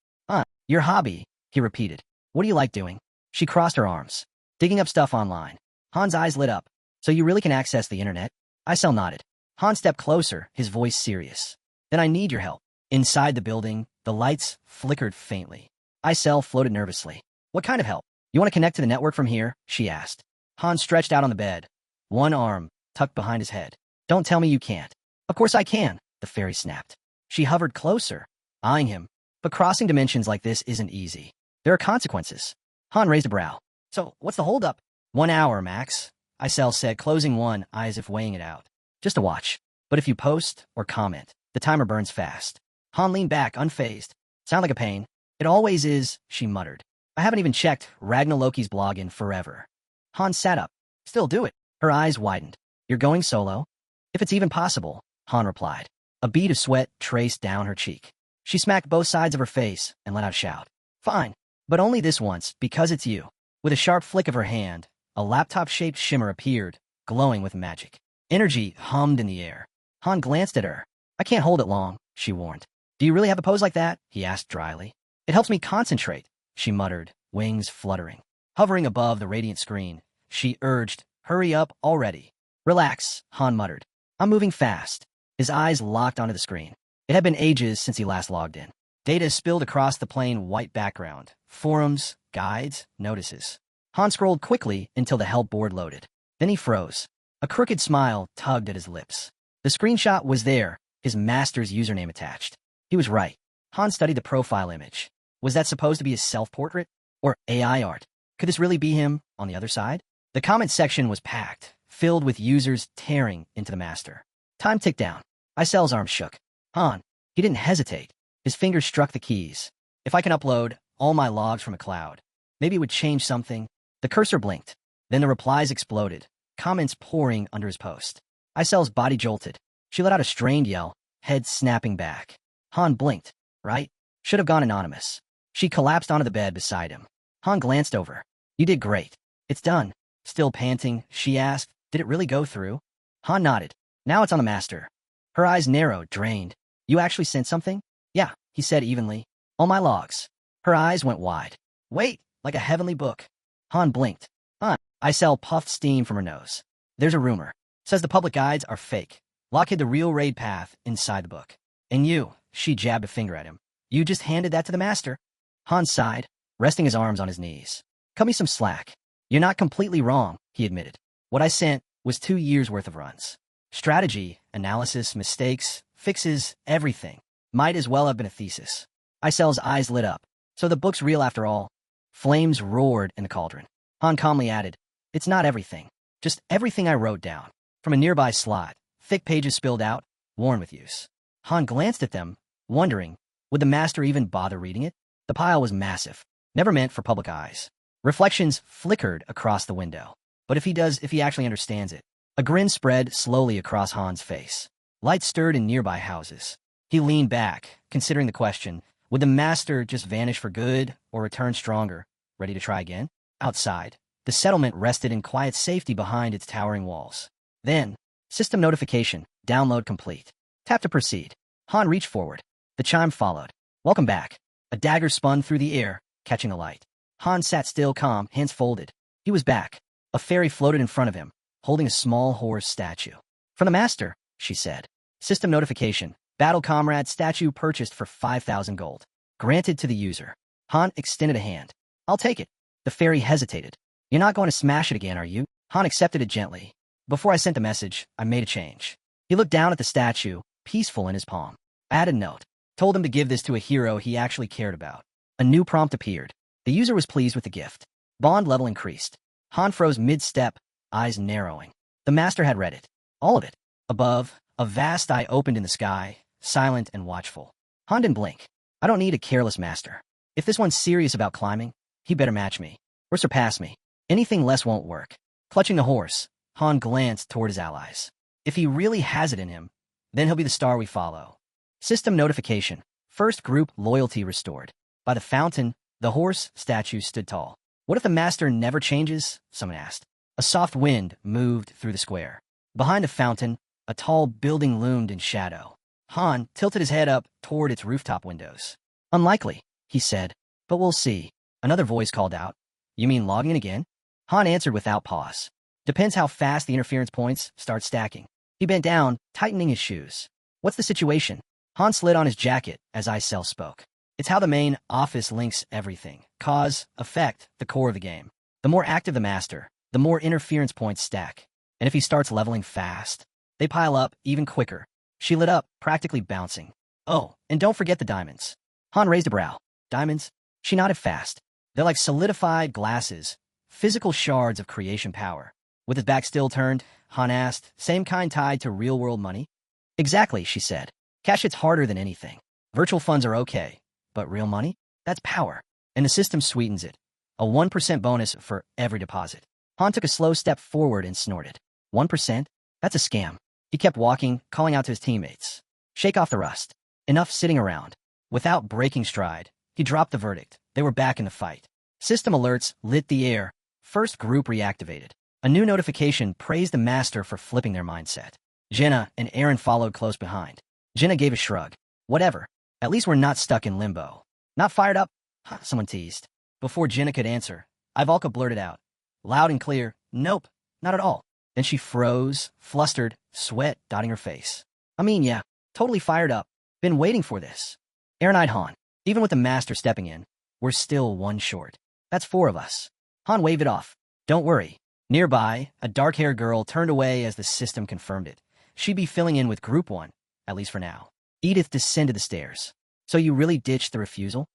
Your hobby, he repeated. What do you like doing? She crossed her arms. Digging up stuff online. Han's eyes lit up. So you really can access the internet? Icel nodded. Han stepped closer, his voice serious. Then I need your help. Inside the building, the lights flickered faintly. Icel floated nervously. What kind of help? You want to connect to the network from here? She asked. Han stretched out on the bed, one arm tucked behind his head. Don't tell me you can't. Of course I can, the fairy snapped. She hovered closer, eyeing him. But crossing dimensions like this isn't easy. There are consequences. Han raised a brow. So, what's the holdup? 1 hour, max, Isel said, closing one eye as if weighing it out. Just a watch. But if you post or comment, the timer burns fast. Han leaned back, unfazed. Sound like a pain? It always is, she muttered. I haven't even checked Ragnar Loki's blog in forever. Han sat up. Still do it. Her eyes widened. You're going solo? If it's even possible, Han replied. A bead of sweat traced down her cheek. She smacked both sides of her face and let out a shout. Fine. But only this once, because it's you. With a sharp flick of her hand, a laptop-shaped shimmer appeared, glowing with magic. Energy hummed in the air. Han glanced at her. I can't hold it long, she warned. Do you really have a pose like that? He asked dryly. It helps me concentrate, she muttered, wings fluttering. Hovering above the radiant screen, she urged, hurry up already. Relax, Han muttered. I'm moving fast. His eyes locked onto the screen. It had been ages since he last logged in. Data spilled across the plain white background. Forums, guides, notices. Han scrolled quickly until the help board loaded. Then he froze. A crooked smile tugged at his lips. The screenshot was there, his master's username attached. He was right. Han studied the profile image. Was that supposed to be his self-portrait? Or AI art? Could this really be him on the other side? The comment section was packed, filled with users tearing into the master. Time ticked down. Isel's arm shook. Han. He didn't hesitate. His fingers struck the keys. If I can upload all my logs from a cloud, maybe it would change something. The cursor blinked. Then the replies exploded, comments pouring under his post. Isel's body jolted. She let out a strained yell, head snapping back. Han blinked. Right? Should have gone anonymous. She collapsed onto the bed beside him. Han glanced over. You did great. It's done. Still panting, she asked, did it really go through? Han nodded. Now it's on the master. Her eyes narrowed, drained. You actually sent something? Yeah, he said evenly. All my logs. Her eyes went wide. Wait, like a heavenly book. Han blinked. Isel puffed steam from her nose. There's a rumor. Says the public guides are fake. Locke hid the real raid path inside the book. And you, she jabbed a finger at him. You just handed that to the master. Han sighed, resting his arms on his knees. Cut me some slack. You're not completely wrong, he admitted. What I sent was 2 years' worth of runs. Strategy, analysis, mistakes, fixes, everything. Might as well have been a thesis. Isel's eyes lit up. So the book's real after all. Flames roared in the cauldron. Han calmly added, it's not everything. Just everything I wrote down. From a nearby slot, thick pages spilled out, worn with use. Han glanced at them, wondering, would the master even bother reading it? The pile was massive, never meant for public eyes. Reflections flickered across the window. But if he actually understands it. A grin spread slowly across Han's face. Light stirred in nearby houses. He leaned back, considering the question, would the master just vanish for good or return stronger, ready to try again? Outside, the settlement rested in quiet safety behind its towering walls. Then, system notification, download complete. Tap to proceed. Han reached forward. The chime followed. Welcome back. A dagger spun through the air, catching the light. Han sat still, calm, hands folded. He was back. A fairy floated in front of him, holding a small horse statue. From the master, she said. System notification. Battle comrade statue purchased for 5,000 gold. Granted to the user. Han extended a hand. I'll take it. The fairy hesitated. You're not going to smash it again, are you? Han accepted it gently. Before I sent the message, I made a change. He looked down at the statue, peaceful in his palm. I added a note. Told him to give this to a hero he actually cared about. A new prompt appeared. The user was pleased with the gift. Bond level increased. Han froze mid-step, eyes narrowing. The master had read it. All of it. Above, a vast eye opened in the sky, silent and watchful. Han didn't blink. I don't need a careless master. If this one's serious about climbing, he better match me, or surpass me. Anything less won't work. Clutching the horse, Han glanced toward his allies. If he really has it in him, then he'll be the star we follow. System notification. First group loyalty restored. By the fountain, the horse statue stood tall. What if the master never changes? Someone asked. A soft wind moved through the square. Behind the fountain, a tall building loomed in shadow. Han tilted his head up toward its rooftop windows. Unlikely, he said, but we'll see. Another voice called out. You mean logging in again? Han answered without pause. Depends how fast the interference points start stacking. He bent down, tightening his shoes. What's the situation? Han slid on his jacket as Isel spoke. It's how the main office links everything. Cause, effect, the core of the game. The more active the master, the more interference points stack. And if he starts leveling fast, they pile up even quicker. She lit up, practically bouncing. Oh, and don't forget the diamonds. Han raised a brow. Diamonds? She nodded fast. They're like solidified glasses, physical shards of creation power. With his back still turned, Han asked, same kind tied to real-world money? Exactly, she said. Cash hits harder than anything. Virtual funds are okay, but real money? That's power. And the system sweetens it. A 1% bonus for every deposit. Han took a slow step forward and snorted. 1%? That's a scam. He kept walking, calling out to his teammates. Shake off the rust. Enough sitting around. Without breaking stride, he dropped the verdict. They were back in the fight. System alerts lit the air. First group reactivated. A new notification praised the master for flipping their mindset. Jenna and Aaron followed close behind. Jenna gave a shrug. Whatever. At least we're not stuck in limbo. Not fired up? Someone teased. Before Jenna could answer, Ivalka blurted out. Loud and clear, nope, not at all. Then she froze, flustered, sweat dotting her face. I mean, yeah, totally fired up. Been waiting for this. Aaron eyed Han. Even with the master stepping in, we're still one short. That's 4 of us. Han waved it off. Don't worry. Nearby, a dark-haired girl turned away as the system confirmed it. She'd be filling in with Group 1, at least for now. Edith descended the stairs. So you really ditched the refusal?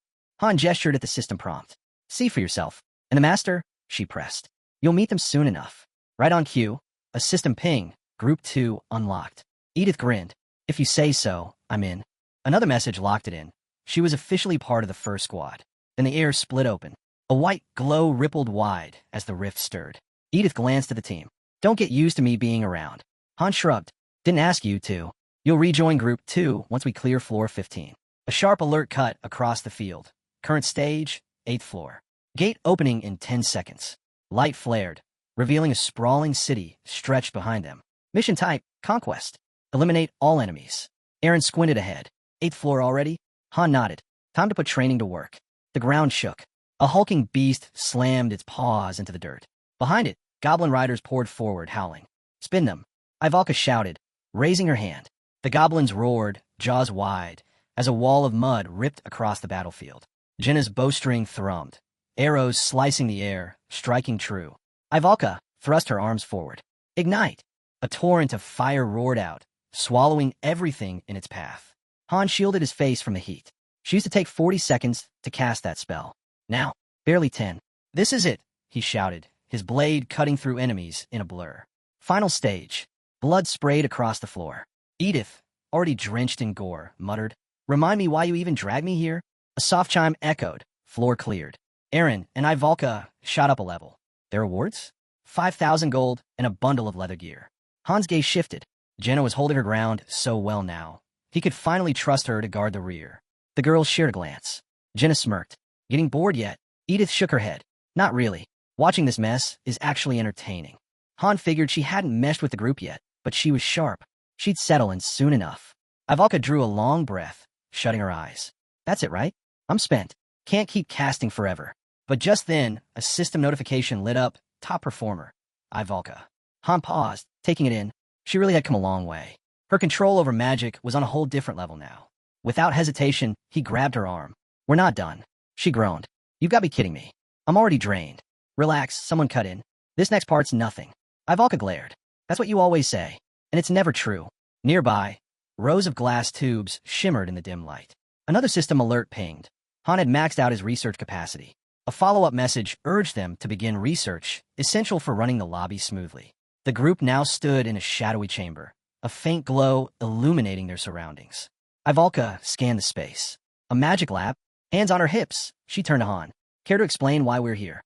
Han gestured at the system prompt. See for yourself. And the master? She pressed. You'll meet them soon enough. Right on cue, a system ping, Group 2 unlocked. Edith grinned. If you say so, I'm in. Another message locked it in. She was officially part of the first squad. Then the air split open. A white glow rippled wide as the rift stirred. Edith glanced at the team. Don't get used to me being around. Han shrugged. Didn't ask you to. You'll rejoin Group 2 once we clear floor 15. A sharp alert cut across the field. Current stage, 8th floor. Gate opening in 10 seconds. Light flared, revealing a sprawling city stretched behind them. Mission type, Conquest. Eliminate all enemies. Aaron squinted ahead. 8th floor already? Han nodded. Time to put training to work. The ground shook. A hulking beast slammed its paws into the dirt. Behind it, goblin riders poured forward, howling. Spin them. Ivalka shouted, raising her hand. The goblins roared, jaws wide, as a wall of mud ripped across the battlefield. Jenna's bowstring thrummed, arrows slicing the air, striking true. Ivalka thrust her arms forward. Ignite! A torrent of fire roared out, swallowing everything in its path. Han shielded his face from the heat. She used to take 40 seconds to cast that spell. Now, barely 10. This is it, he shouted, his blade cutting through enemies in a blur. Final stage. Blood sprayed across the floor. Edith, already drenched in gore, muttered, Remind me why you even dragged me here? A soft chime echoed. Floor cleared. Aaron and Ivalka shot up a level. Their rewards? 5,000 gold and a bundle of leather gear. Han's gaze shifted. Jenna was holding her ground so well now. He could finally trust her to guard the rear. The girls shared a glance. Jenna smirked. Getting bored yet? Edith shook her head. Not really. Watching this mess is actually entertaining. Han figured she hadn't meshed with the group yet, but she was sharp. She'd settle in soon enough. Ivalka drew a long breath, shutting her eyes. That's it, right? I'm spent. Can't keep casting forever. But just then, a system notification lit up. Top performer. Ivalka. Han paused, taking it in. She really had come a long way. Her control over magic was on a whole different level now. Without hesitation, he grabbed her arm. We're not done. She groaned. You've got to be kidding me. I'm already drained. Relax, someone cut in. This next part's nothing. Ivalka glared. That's what you always say. And it's never true. Nearby, rows of glass tubes shimmered in the dim light. Another system alert pinged. Han had maxed out his research capacity. A follow-up message urged them to begin research, essential for running the lobby smoothly. The group now stood in a shadowy chamber, a faint glow illuminating their surroundings. Ivalka scanned the space. A magic lab? Hands on her hips, she turned to Han. Care to explain why we're here?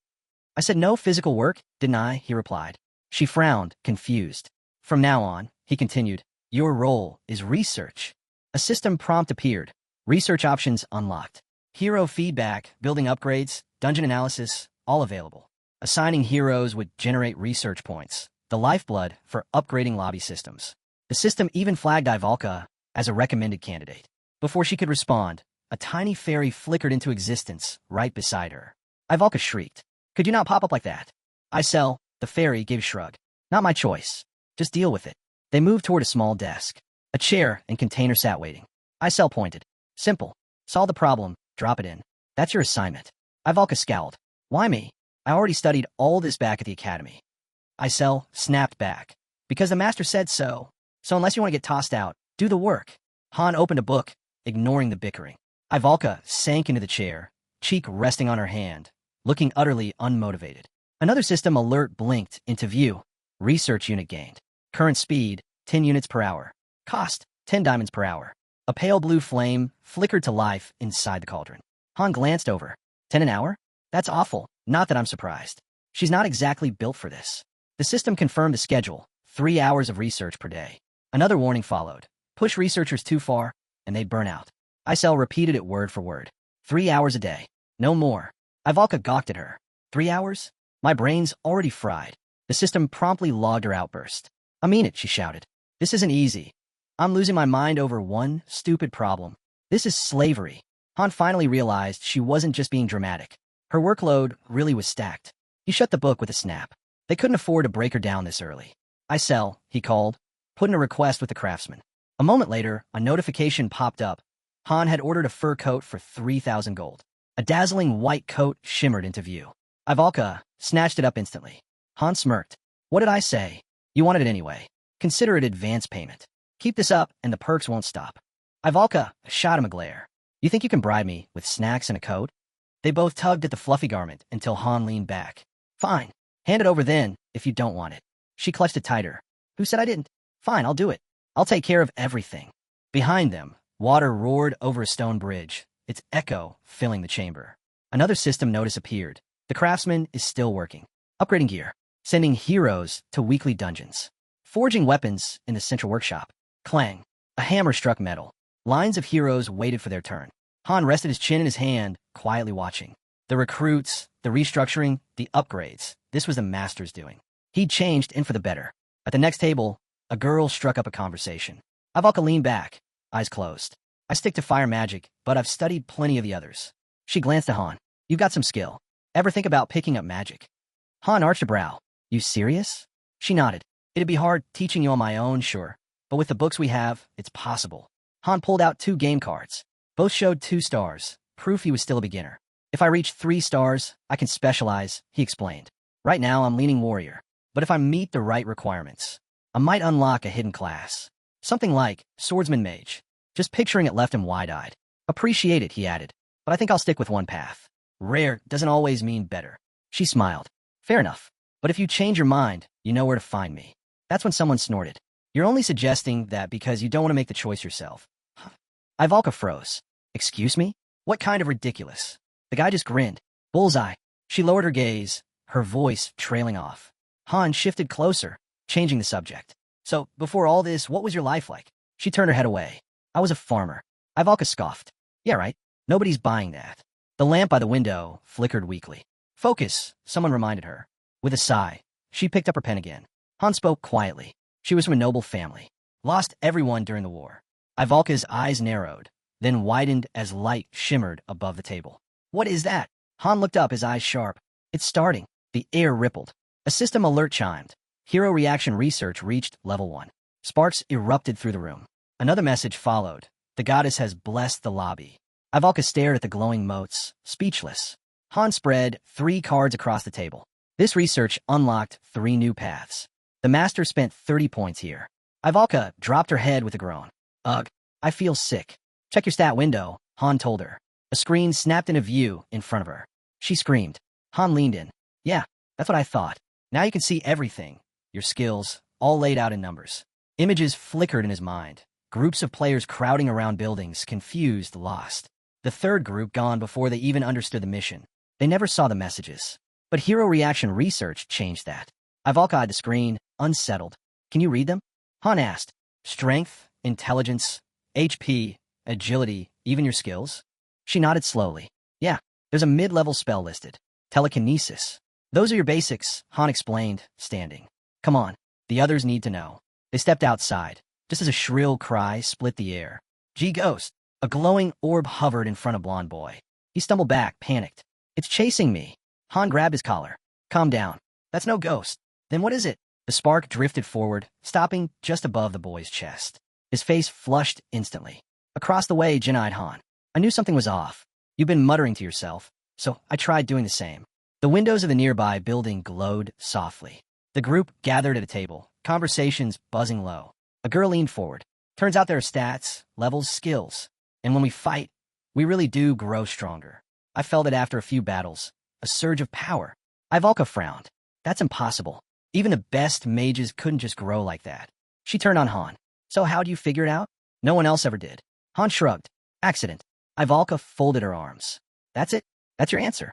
I said no physical work, didn't I? He replied. She frowned, confused. From now on, he continued, your role is research. A system prompt appeared. Research options unlocked. Hero feedback, building upgrades, dungeon analysis, all available. Assigning heroes would generate research points, the lifeblood for upgrading lobby systems. The system even flagged Ivalka as a recommended candidate. Before she could respond, a tiny fairy flickered into existence right beside her. Ivalka shrieked. Could you not pop up like that? The fairy gave a shrug. Not my choice. Just deal with it. They moved toward a small desk. A chair and container sat waiting. Isel pointed. Simple. Solve the problem, drop it in. That's your assignment. Ivalka scowled. Why me? I already studied all this back at the academy. Isel snapped back. Because the master said so. So unless you want to get tossed out, Do the work. Han opened a book, ignoring the bickering. Ivalka sank into the chair, cheek resting on her hand, looking utterly unmotivated. Another system alert blinked into view. Research unit gained. Current speed, 10 units per hour. Cost, 10 diamonds per hour. A pale blue flame flickered to life inside the cauldron. Han glanced over. 10 an hour? That's awful. Not that I'm surprised. She's not exactly built for this. The system confirmed the schedule, 3 hours of research per day. Another warning followed. Push researchers too far, and they'd burn out. Isel repeated it word for word. 3 hours a day. No more. Ivalka gawked at her. 3 hours? My brain's already fried. The system promptly logged her outburst. I mean it, she shouted. This isn't easy. I'm losing my mind over one stupid problem. This is slavery. Han finally realized she wasn't just being dramatic. Her workload really was stacked. He shut the book with a snap. They couldn't afford to break her down this early. Isel, he called, put in a request with the craftsman. A moment later, a notification popped up. Han had ordered a fur coat for 3,000 gold. A dazzling white coat shimmered into view. Ivalka snatched it up instantly. Han smirked. What did I say? You wanted it anyway. Consider it advance payment. Keep this up, and the perks won't stop. Ivalka shot him a glare. You think you can bribe me with snacks and a coat? They both tugged at the fluffy garment until Han leaned back. Fine. Hand it over then, if you don't want it. She clutched it tighter. Who said I didn't? Fine, I'll do it. I'll take care of everything. Behind them, water roared over a stone bridge, its echo filling the chamber. Another system notice appeared. The craftsman is still working. Upgrading gear. Sending heroes to weekly dungeons. Forging weapons in the central workshop. Clang. A hammer struck metal. Lines of heroes waited for their turn. Han rested his chin in his hand, quietly watching. The recruits, the restructuring, the upgrades. This was the master's doing. He'd changed in for the better. At the next table, a girl struck up a conversation. Ivalka leaned back, eyes closed. I stick to fire magic, but I've studied plenty of the others. She glanced at Han. You've got some skill. Ever think about picking up magic? Han arched a brow. You serious? She nodded. It'd be hard teaching you on my own, sure. But with the books we have, it's possible. Han pulled out 2 game cards. Both showed 2 stars, proof he was still a beginner. If I reach 3 stars, I can specialize, he explained. Right now, I'm leaning warrior. But if I meet the right requirements, I might unlock a hidden class. Something like swordsman mage. Just picturing it left him wide-eyed. Appreciate it, he added. But I think I'll stick with one path. Rare doesn't always mean better. She smiled. Fair enough. But if you change your mind, you know where to find me. That's when someone snorted. You're only suggesting that because you don't want to make the choice yourself. Ivalka froze. Excuse me? What kind of ridiculous? The guy just grinned. Bullseye. She lowered her gaze, her voice trailing off. Han shifted closer, changing the subject. So, before all this, what was your life like? She turned her head away. I was a farmer. Ivalka scoffed. Yeah, right. Nobody's buying that. The lamp by the window flickered weakly. Focus, someone reminded her. With a sigh, she picked up her pen again. Han spoke quietly. She was from a noble family. Lost everyone during the war. Ivalka's eyes narrowed, then widened as light shimmered above the table. What is that? Han looked up, his eyes sharp. It's starting. The air rippled. A system alert chimed. Hero reaction research reached level 1. Sparks erupted through the room. Another message followed. The goddess has blessed the lobby. Ivalka stared at the glowing motes, speechless. Han spread 3 cards across the table. This research unlocked 3 new paths. The master spent 30 points here. Ivalka dropped her head with a groan. Ugh, I feel sick. Check your stat window, Han told her. A screen snapped into view in front of her. She screamed. Han leaned in. Yeah, that's what I thought. Now you can see everything. Your skills, all laid out in numbers. Images flickered in his mind. Groups of players crowding around buildings, confused, lost. The third group gone before they even understood the mission. They never saw the messages. But hero reaction research changed that. Ivalka eyed the screen, unsettled. Can you read them? Han asked. Strength, intelligence, HP, agility, even your skills? She nodded slowly. Yeah, there's a mid-level spell listed. Telekinesis. Those are your basics, Han explained, standing. Come on, the others need to know. They stepped outside, just as a shrill cry split the air. Gee Ghost! A glowing orb hovered in front of Blonde Boy. He stumbled back, panicked. It's chasing me. Han grabbed his collar. Calm down. That's no ghost. Then what is it? The spark drifted forward, stopping just above the boy's chest. His face flushed instantly. Across the way, Jin-eyed Han. I knew something was off. You've been muttering to yourself, so I tried doing the same. The windows of the nearby building glowed softly. The group gathered at a table, conversations buzzing low. A girl leaned forward. Turns out there are stats, levels, skills. And when we fight, we really do grow stronger. I felt it after a few battles. A surge of power. Ivalka frowned. That's impossible. Even the best mages couldn't just grow like that. She turned on Han. So how'd you figure it out? No one else ever did. Han shrugged. Accident. Ivalka folded her arms. That's it? That's your answer?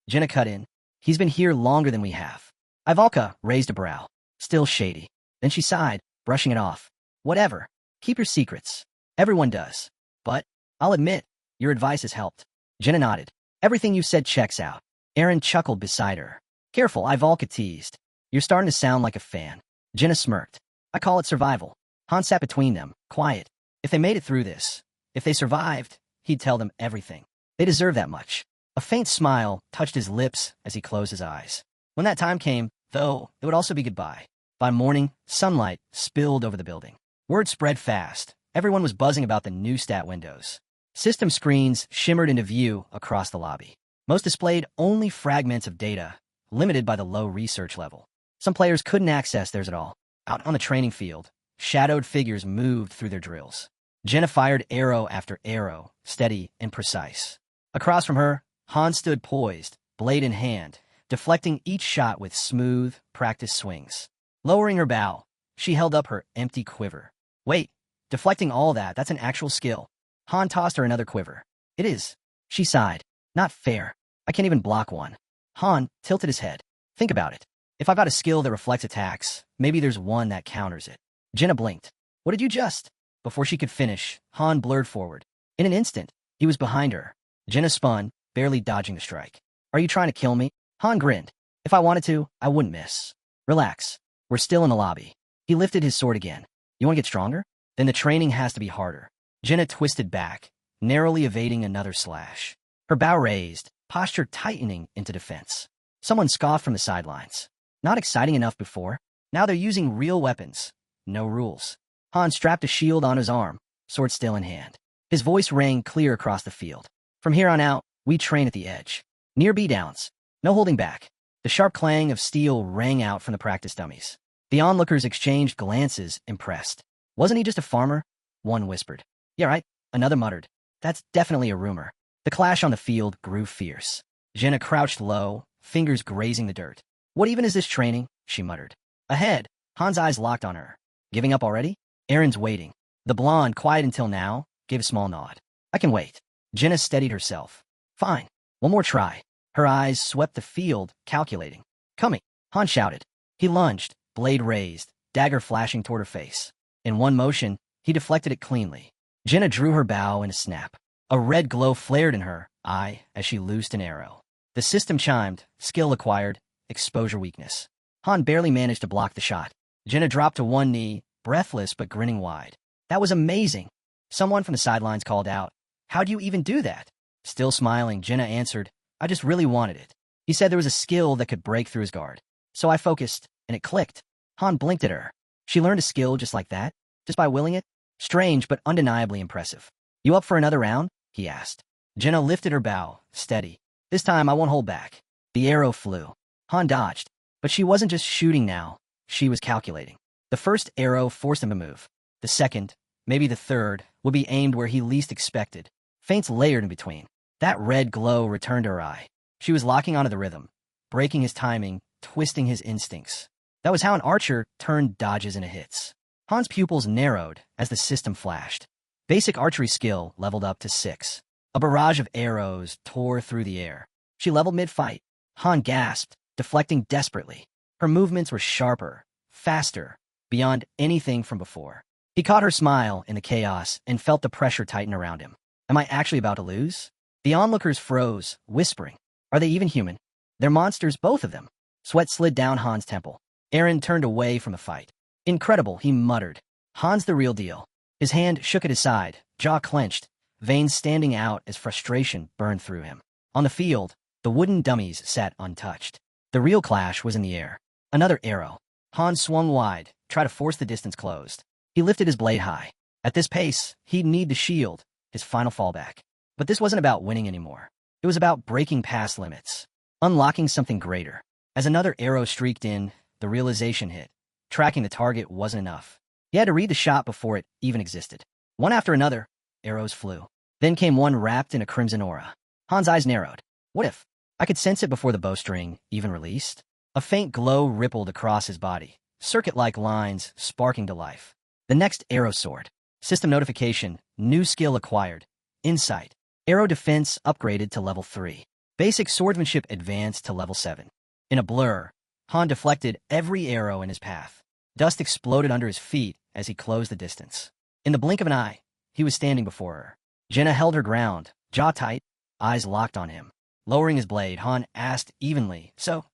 Jenna cut in. He's been here longer than we have. Ivalka raised a brow. Still shady. Then she sighed, brushing it off. Whatever. Keep your secrets. Everyone does. But, I'll admit, your advice has helped. Jenna nodded. Everything you said checks out. Aaron chuckled beside her. Careful, Ivalka teased. You're starting to sound like a fan. Jenna smirked. I call it survival. Han sat between them, quiet. If they made it through this, if they survived, he'd tell them everything. They deserve that much. A faint smile touched his lips as he closed his eyes. When that time came, though, it would also be goodbye. By morning, sunlight spilled over the building. Word spread fast. Everyone was buzzing about the new stat windows. System screens shimmered into view across the lobby. Most displayed only fragments of data, limited by the low research level. Some players couldn't access theirs at all. Out on the training field, shadowed figures moved through their drills. Jenna fired arrow after arrow, steady and precise. Across from her, Han stood poised, blade in hand, deflecting each shot with smooth, practiced swings. Lowering her bow, she held up her empty quiver. Wait, deflecting all that, that's an actual skill. Han tossed her another quiver. It is. She sighed. Not fair. I can't even block one. Han tilted his head. Think about it. If I've got a skill that reflects attacks, maybe there's one that counters it. Jenna blinked. What did you just? Before she could finish, Han blurred forward. In an instant, he was behind her. Jenna spun, barely dodging the strike. Are you trying to kill me? Han grinned. If I wanted to, I wouldn't miss. Relax. We're still in the lobby. He lifted his sword again. You want to get stronger? Then the training has to be harder. Jenna twisted back, narrowly evading another slash. Her bow raised, posture tightening into defense. Someone scoffed from the sidelines. Not exciting enough before. Now they're using real weapons. No rules. Han strapped a shield on his arm, sword still in hand. His voice rang clear across the field. From here on out, we train at the edge. Near beatdowns. No holding back. The sharp clang of steel rang out from the practice dummies. The onlookers exchanged glances, impressed. Wasn't he just a farmer? One whispered. Yeah, right. Another muttered. That's definitely a rumor. The clash on the field grew fierce. Jenna crouched low, fingers grazing the dirt. What even is this training? She muttered. Ahead, Han's eyes locked on her. Giving up already? Aaron's waiting. The blonde, quiet until now, gave a small nod. I can wait. Jenna steadied herself. Fine. One more try. Her eyes swept the field, calculating. Coming. Han shouted. He lunged, blade raised, dagger flashing toward her face. In one motion, he deflected it cleanly. Jenna drew her bow in a snap. A red glow flared in her eye as she loosed an arrow. The system chimed, skill acquired, exposure weakness. Han barely managed to block the shot. Jenna dropped to one knee, breathless but grinning wide. That was amazing. Someone from the sidelines called out. How'd you even do that? Still smiling, Jenna answered, I just really wanted it. He said there was a skill that could break through his guard. So I focused, and it clicked. Han blinked at her. She learned a skill just like that? Just by willing it? Strange, but undeniably impressive. You up for another round? He asked. Jenna lifted her bow, steady. This time I won't hold back. The arrow flew. Han dodged. But she wasn't just shooting now. She was calculating. The first arrow forced him to move. The second, maybe the third, would be aimed where he least expected. Feints layered in between. That red glow returned to her eye. She was locking onto the rhythm, breaking his timing, twisting his instincts. That was how an archer turned dodges into hits. Han's pupils narrowed as the system flashed. Basic archery skill leveled up to 6. A barrage of arrows tore through the air. She leveled mid-fight. Han gasped, deflecting desperately. Her movements were sharper, faster, beyond anything from before. He caught her smile in the chaos and felt the pressure tighten around him. Am I actually about to lose? The onlookers froze, whispering. Are they even human? They're monsters, both of them. Sweat slid down Han's temple. Aaron turned away from the fight. Incredible, he muttered. Han's the real deal. His hand shook at his side, jaw clenched, veins standing out as frustration burned through him. On the field, the wooden dummies sat untouched. The real clash was in the air. Another arrow. Han swung wide, tried to force the distance closed. He lifted his blade high. At this pace, he'd need the shield, his final fallback. But this wasn't about winning anymore. It was about breaking past limits, unlocking something greater. As another arrow streaked in, the realization hit. Tracking the target wasn't enough. He had to read the shot before it even existed. One after another, arrows flew. Then came one wrapped in a crimson aura. Han's eyes narrowed. What if? I could sense it before the bowstring even released. A faint glow rippled across his body, circuit-like lines sparking to life. The next arrow soared. System notification, new skill acquired. Insight. Arrow defense upgraded to level 3. Basic swordsmanship advanced to level 7. In a blur, Han deflected every arrow in his path. Dust exploded under his feet as he closed the distance. In the blink of an eye, he was standing before her. Jenna held her ground, jaw tight, eyes locked on him. Lowering his blade, Han asked evenly, "So,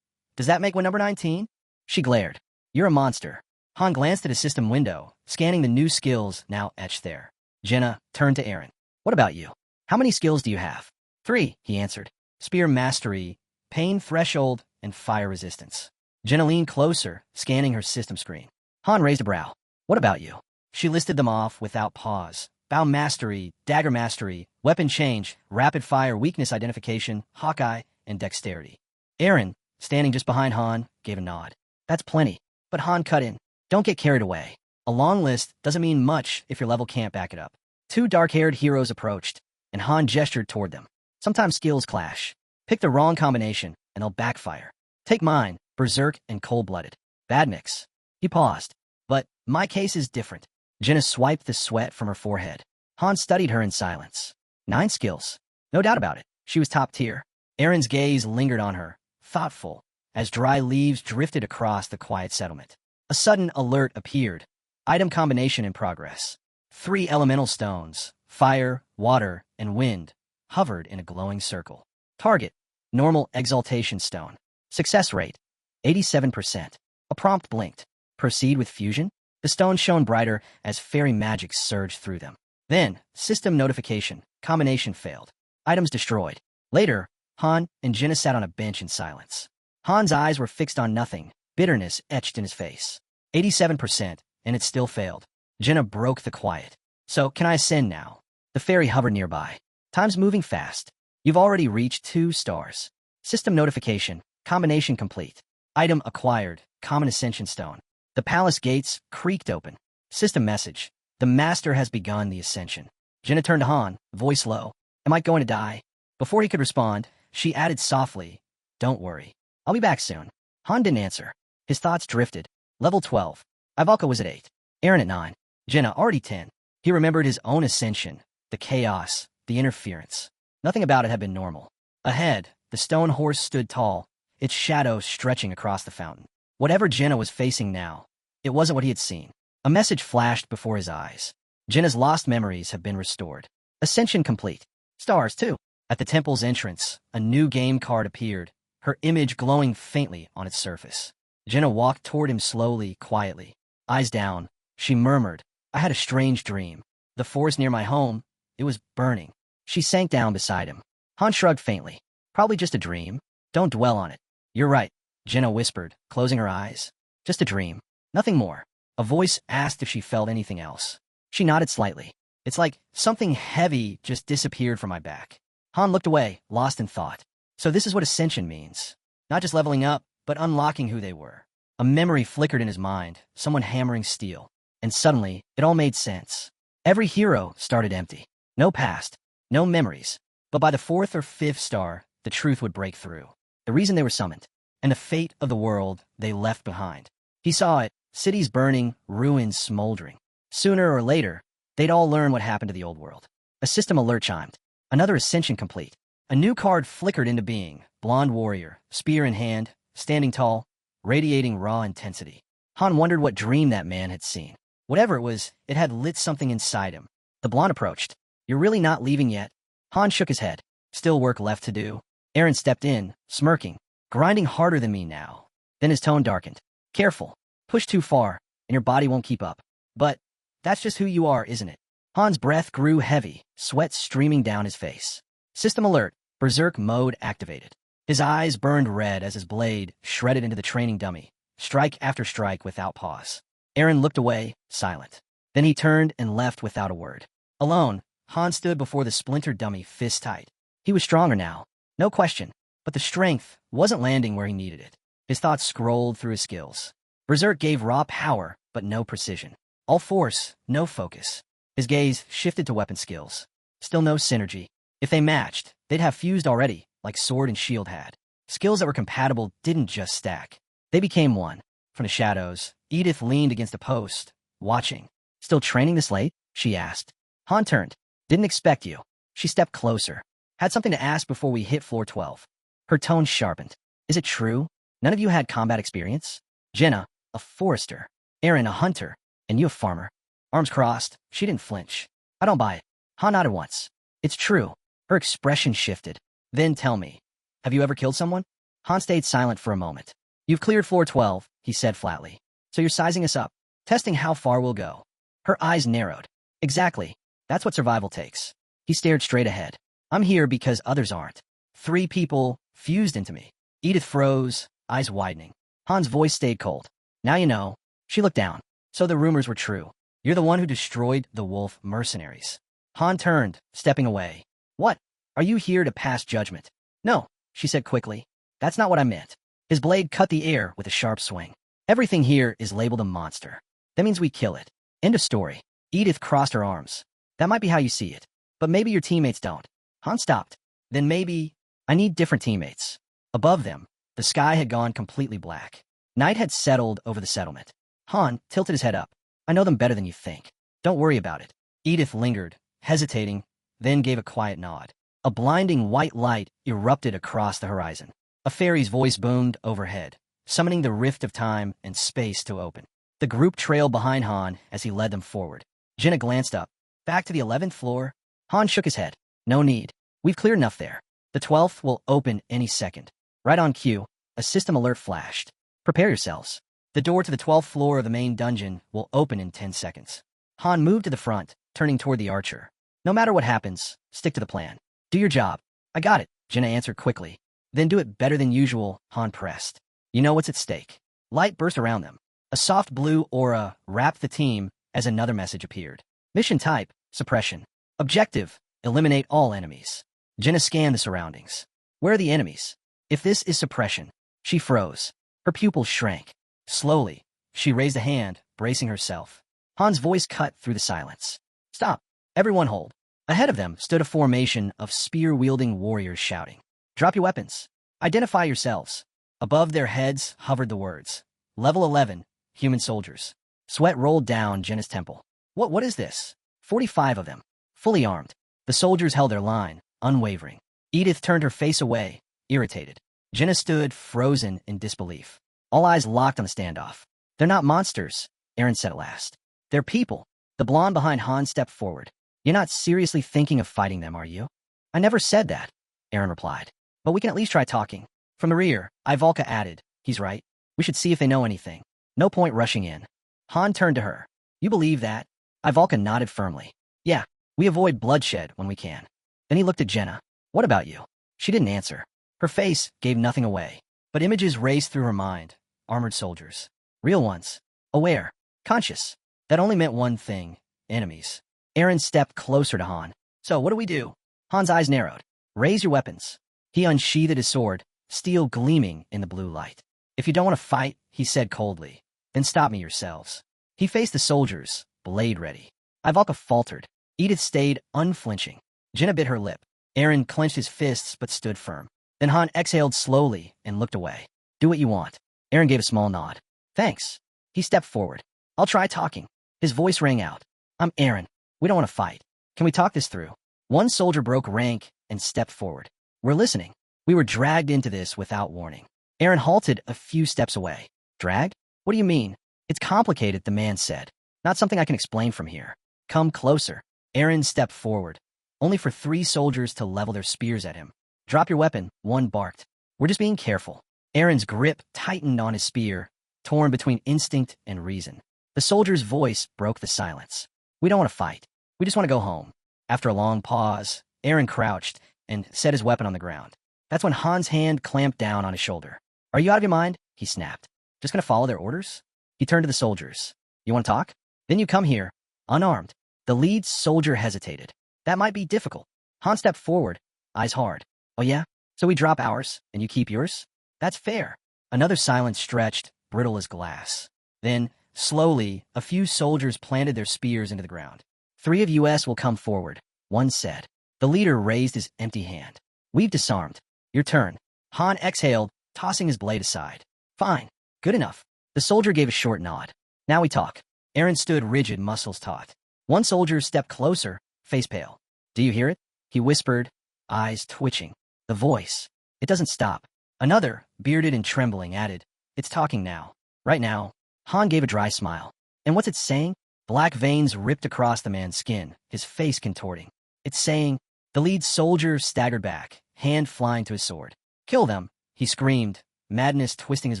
does that make one number 19? She glared. "You're a monster." Han glanced at his system window, scanning the new skills now etched there. Jenna turned to Aaron. "What about you? How many skills do you have?" 3, he answered. Spear Mastery, Pain Threshold, and Fire Resistance. Jenna leaned closer, scanning her system screen. Han raised a brow. "What about you?" She listed them off without pause. Bow Mastery, Dagger Mastery, Weapon Change, Rapid Fire, Weakness Identification, Hawkeye, and Dexterity. Aaron, standing just behind Han, gave a nod. "That's plenty." But Han cut in. "Don't get carried away. A long list doesn't mean much if your level can't back it up." 2 dark-haired heroes approached, and Han gestured toward them. "Sometimes skills clash. Pick the wrong combination, and they'll backfire. Take mine, Berserk and Cold-Blooded. Bad mix." He paused. "But my case is different." Jenna swiped the sweat from her forehead. Han studied her in silence. 9 skills. No doubt about it. She was top tier. Aaron's gaze lingered on her, thoughtful, as dry leaves drifted across the quiet settlement. A sudden alert appeared. Item combination in progress. 3 elemental stones, fire, water, and wind, hovered in a glowing circle. Target, normal exaltation stone. Success rate, 87%. A prompt blinked. Proceed with fusion? The stones shone brighter as fairy magic surged through them. Then, system notification, combination failed. Items destroyed. Later, Han and Jenna sat on a bench in silence. Han's eyes were fixed on nothing, bitterness etched in his face. 87%, and it still failed. Jenna broke the quiet. "So, can I ascend now?" The fairy hovered nearby. "Time's moving fast. You've already reached 2 stars. System notification, combination complete. Item acquired, common ascension stone." The palace gates creaked open. System message. The master has begun the ascension. Jenna turned to Han, voice low. "Am I going to die?" Before he could respond, she added softly, "Don't worry. I'll be back soon." Han didn't answer. His thoughts drifted. Level 12. Ivalka was at 8. Aaron at 9. Jenna already 10. He remembered his own ascension, the chaos, the interference. Nothing about it had been normal. Ahead, the stone horse stood tall, its shadow stretching across the fountain. Whatever Jenna was facing now, it wasn't what he had seen. A message flashed before his eyes. Jenna's lost memories have been restored. Ascension complete. Stars, too. At the temple's entrance, a new game card appeared, her image glowing faintly on its surface. Jenna walked toward him slowly, quietly. Eyes down, she murmured, "I had a strange dream. The forest near my home, it was burning." She sank down beside him. Han shrugged faintly. "Probably just a dream. Don't dwell on it." "You're right," Jenna whispered, closing her eyes. "Just a dream. Nothing more." A voice asked if she felt anything else. She nodded slightly. "It's like something heavy just disappeared from my back." Han looked away, lost in thought. So this is what Ascension means. Not just leveling up, but unlocking who they were. A memory flickered in his mind, someone hammering steel. And suddenly, it all made sense. Every hero started empty. No past, no memories. But by the 4th or 5th star, the truth would break through. The reason they were summoned, and the fate of the world they left behind. He saw it, cities burning, ruins smoldering. Sooner or later, they'd all learn what happened to the old world. A system alert chimed. Another ascension complete. A new card flickered into being. Blonde warrior, spear in hand, standing tall, radiating raw intensity. Han wondered what dream that man had seen. Whatever it was, it had lit something inside him. The blonde approached. "You're really not leaving yet?" Han shook his head. "Still work left to do." Aaron stepped in, smirking. "Grinding harder than me now." Then his tone darkened. "Careful. Push too far, and your body won't keep up. But that's just who you are, isn't it?" Han's breath grew heavy, sweat streaming down his face. System alert, Berserk mode activated. His eyes burned red as his blade shredded into the training dummy, strike after strike without pause. Aaron looked away, silent. Then he turned and left without a word. Alone, Han stood before the splintered dummy fist tight. He was stronger now, no question, but the strength wasn't landing where he needed it. His thoughts scrolled through his skills. Berserk gave raw power, but no precision. All force, no focus. His gaze shifted to weapon skills. Still no synergy. If they matched, they'd have fused already, like sword and shield had. Skills that were compatible didn't just stack. They became one. From the shadows, Edith leaned against a post, watching. Still training this late? She asked. Han turned. Didn't expect you. She stepped closer. Had something to ask before we hit floor 12. Her tone sharpened. Is it true? None of you had combat experience? Jenna, a forester. Aaron, a hunter. And you a farmer. Arms crossed, she didn't flinch. I don't buy it. Han nodded once. It's true. Her expression shifted. Then tell me, have you ever killed someone? Han stayed silent for a moment. You've cleared floor 12, he said flatly. So you're sizing us up, testing how far we'll go. Her eyes narrowed. Exactly. That's what survival takes. He stared straight ahead. I'm here because others aren't. 3 people fused into me. Edith froze, eyes widening. Han's voice stayed cold. Now you know. She looked down. So the rumors were true. You're the one who destroyed the wolf mercenaries. Han turned, stepping away. What? Are you here to pass judgment? No, she said quickly. That's not what I meant. His blade cut the air with a sharp swing. Everything here is labeled a monster. That means we kill it. End of story. Edith crossed her arms. That might be how you see it. But maybe your teammates don't. Han stopped. Then maybe I need different teammates. Above them, the sky had gone completely black. Night had settled over the settlement. Han tilted his head up. I know them better than you think. Don't worry about it. Edith lingered, hesitating, then gave a quiet nod. A blinding white light erupted across the horizon. A fairy's voice boomed overhead, summoning the rift of time and space to open. The group trailed behind Han as he led them forward. Jenna glanced up. Back to the 11th floor? Han shook his head. No need. We've cleared enough there. The 12th will open any second. Right on cue, a system alert flashed. Prepare yourselves. The door to the 12th floor of the main dungeon will open in 10 seconds. Han moved to the front, turning toward the archer. No matter what happens, stick to the plan. Do your job. I got it, Jenna answered quickly. Then do it better than usual, Han pressed. You know what's at stake. Light burst around them. A soft blue aura wrapped the team as another message appeared. Mission type, suppression. Objective, eliminate all enemies. Jenna scanned the surroundings. Where are the enemies? If this is suppression. She froze. Her pupils shrank. Slowly, she raised a hand, bracing herself. Han's voice cut through the silence. Stop. Everyone hold. Ahead of them stood a formation of spear-wielding warriors shouting. Drop your weapons. Identify yourselves. Above their heads hovered the words. Level 11, human soldiers. Sweat rolled down Jenna's temple. What is this? 45 of them, fully armed. The soldiers held their line, unwavering. Edith turned her face away, irritated. Jenna stood frozen in disbelief. All eyes locked on the standoff. They're not monsters, Aaron said at last. They're people. The blonde behind Han stepped forward. You're not seriously thinking of fighting them, are you? I never said that, Aaron replied. But we can at least try talking. From the rear, Ivalka added. He's right. We should see if they know anything. No point rushing in. Han turned to her. You believe that? Ivalka nodded firmly. Yeah, we avoid bloodshed when we can. Then he looked at Jenna. What about you? She didn't answer. Her face gave nothing away. But images raced through her mind. Armored soldiers. Real ones. Aware. Conscious. That only meant one thing. Enemies. Aaron stepped closer to Han. So, what do we do? Han's eyes narrowed. Raise your weapons. He unsheathed his sword, steel gleaming in the blue light. If you don't want to fight, he said coldly, then stop me yourselves. He faced the soldiers, blade ready. Ivalka faltered. Edith stayed unflinching. Jenna bit her lip. Aaron clenched his fists but stood firm. Then Han exhaled slowly and looked away. Do what you want. Aaron gave a small nod. Thanks. He stepped forward. I'll try talking. His voice rang out. I'm Aaron. We don't want to fight. Can we talk this through? One soldier broke rank and stepped forward. We're listening. We were dragged into this without warning. Aaron halted a few steps away. Dragged? What do you mean? It's complicated, the man said. Not something I can explain from here. Come closer. Aaron stepped forward, only for 3 soldiers to level their spears at him. Drop your weapon, one barked. We're just being careful. Aaron's grip tightened on his spear, torn between instinct and reason. The soldier's voice broke the silence. We don't want to fight. We just want to go home. After a long pause, Aaron crouched and set his weapon on the ground. That's when Han's hand clamped down on his shoulder. Are you out of your mind? He snapped. Just gonna follow their orders? He turned to the soldiers. You want to talk? Then you come here, unarmed. The lead soldier hesitated. That might be difficult. Han stepped forward, eyes hard. Oh yeah? So we drop ours, and you keep yours? That's fair. Another silence stretched, brittle as glass. Then, Slowly, a few soldiers planted their spears into the ground. 3 of us will come forward, one said. The leader raised his empty hand. We've disarmed. Your turn. Han exhaled, tossing his blade aside. Fine. Good enough. The soldier gave a short nod. Now we talk. Aaron stood rigid, muscles taut. One soldier stepped closer, face pale. Do you hear it? He whispered, eyes twitching. The voice. It doesn't stop. Another, bearded and trembling, added, It's talking now. Right now. Han gave a dry smile. And what's it saying? Black veins ripped across the man's skin, his face contorting. It's saying, the lead soldier staggered back, hand flying to his sword. Kill them, he screamed, madness twisting his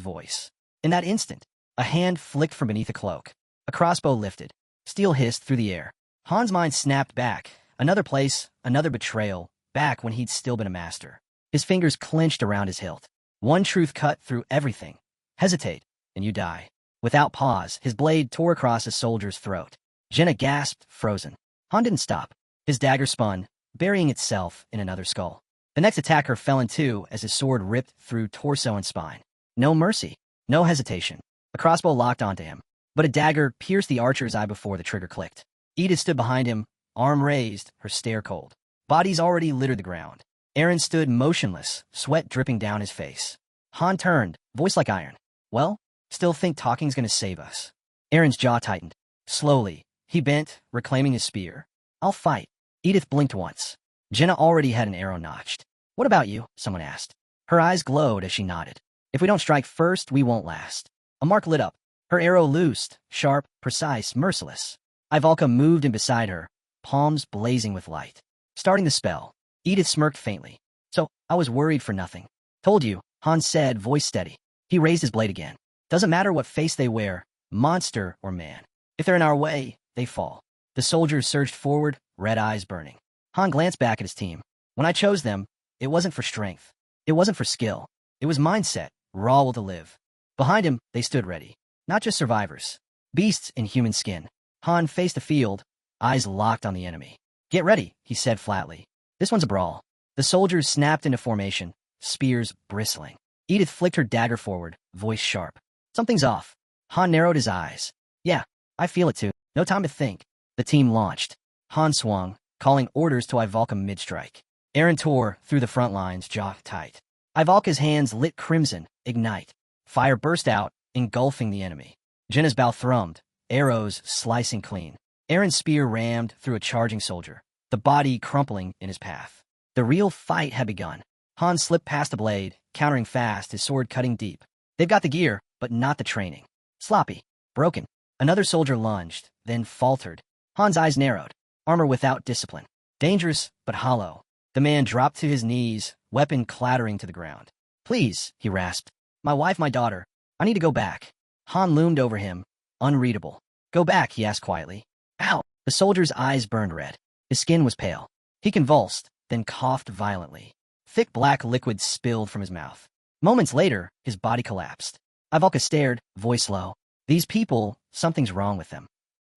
voice. In that instant, a hand flicked from beneath a cloak. A crossbow lifted. Steel hissed through the air. Han's mind snapped back. Another place, another betrayal, back when he'd still been a master. His fingers clenched around his hilt. One truth cut through everything. Hesitate, and you die. Without pause, his blade tore across a soldier's throat. Jenna gasped, frozen. Han didn't stop. His dagger spun, burying itself in another skull. The next attacker fell in two as his sword ripped through torso and spine. No mercy, no hesitation. A crossbow locked onto him, but a dagger pierced the archer's eye before the trigger clicked. Edith stood behind him, arm raised, her stare cold. Bodies already littered the ground. Aaron stood motionless, sweat dripping down his face. Han turned, voice like iron. Well? Still think talking's gonna save us? Aaron's jaw tightened. Slowly, he bent, reclaiming his spear. I'll fight. Edith blinked once. Jenna already had an arrow notched. What about you? Someone asked. Her eyes glowed as she nodded. If we don't strike first, we won't last. A mark lit up. Her arrow loosed, sharp, precise, merciless. Ivalka moved in beside her, palms blazing with light. Starting the spell, Edith smirked faintly. So, I was worried for nothing. Told you, Han said, voice steady. He raised his blade again. Doesn't matter what face they wear, monster or man. If they're in our way, they fall. The soldiers surged forward, red eyes burning. Han glanced back at his team. When I chose them, it wasn't for strength. It wasn't for skill. It was mindset, raw will to live. Behind him, they stood ready. Not just survivors. Beasts in human skin. Han faced the field, eyes locked on the enemy. Get ready, he said flatly. This one's a brawl. The soldiers snapped into formation, spears bristling. Edith flicked her dagger forward, voice sharp. Something's off. Han narrowed his eyes. Yeah, I feel it too. No time to think. The team launched. Han swung, calling orders to Ivalka mid-strike. Aaron tore through the front lines, jaw tight. Ivalka's hands lit crimson, ignite. Fire burst out, engulfing the enemy. Jenna's bow thrummed, arrows slicing clean. Aaron's spear rammed through a charging soldier, the body crumpling in his path. The real fight had begun. Han slipped past the blade, countering fast, his sword cutting deep. They've got the gear, but not the training. Sloppy. Broken. Another soldier lunged, then faltered. Han's eyes narrowed. Armor without discipline. Dangerous, but hollow. The man dropped to his knees, weapon clattering to the ground. Please, he rasped. My wife, my daughter. I need to go back. Han loomed over him, unreadable. Go back, he asked quietly. Ow! The soldier's eyes burned red. His skin was pale. He convulsed, then coughed violently. Thick black liquid spilled from his mouth. Moments later, his body collapsed. Ivalka stared, voice low. These people, something's wrong with them.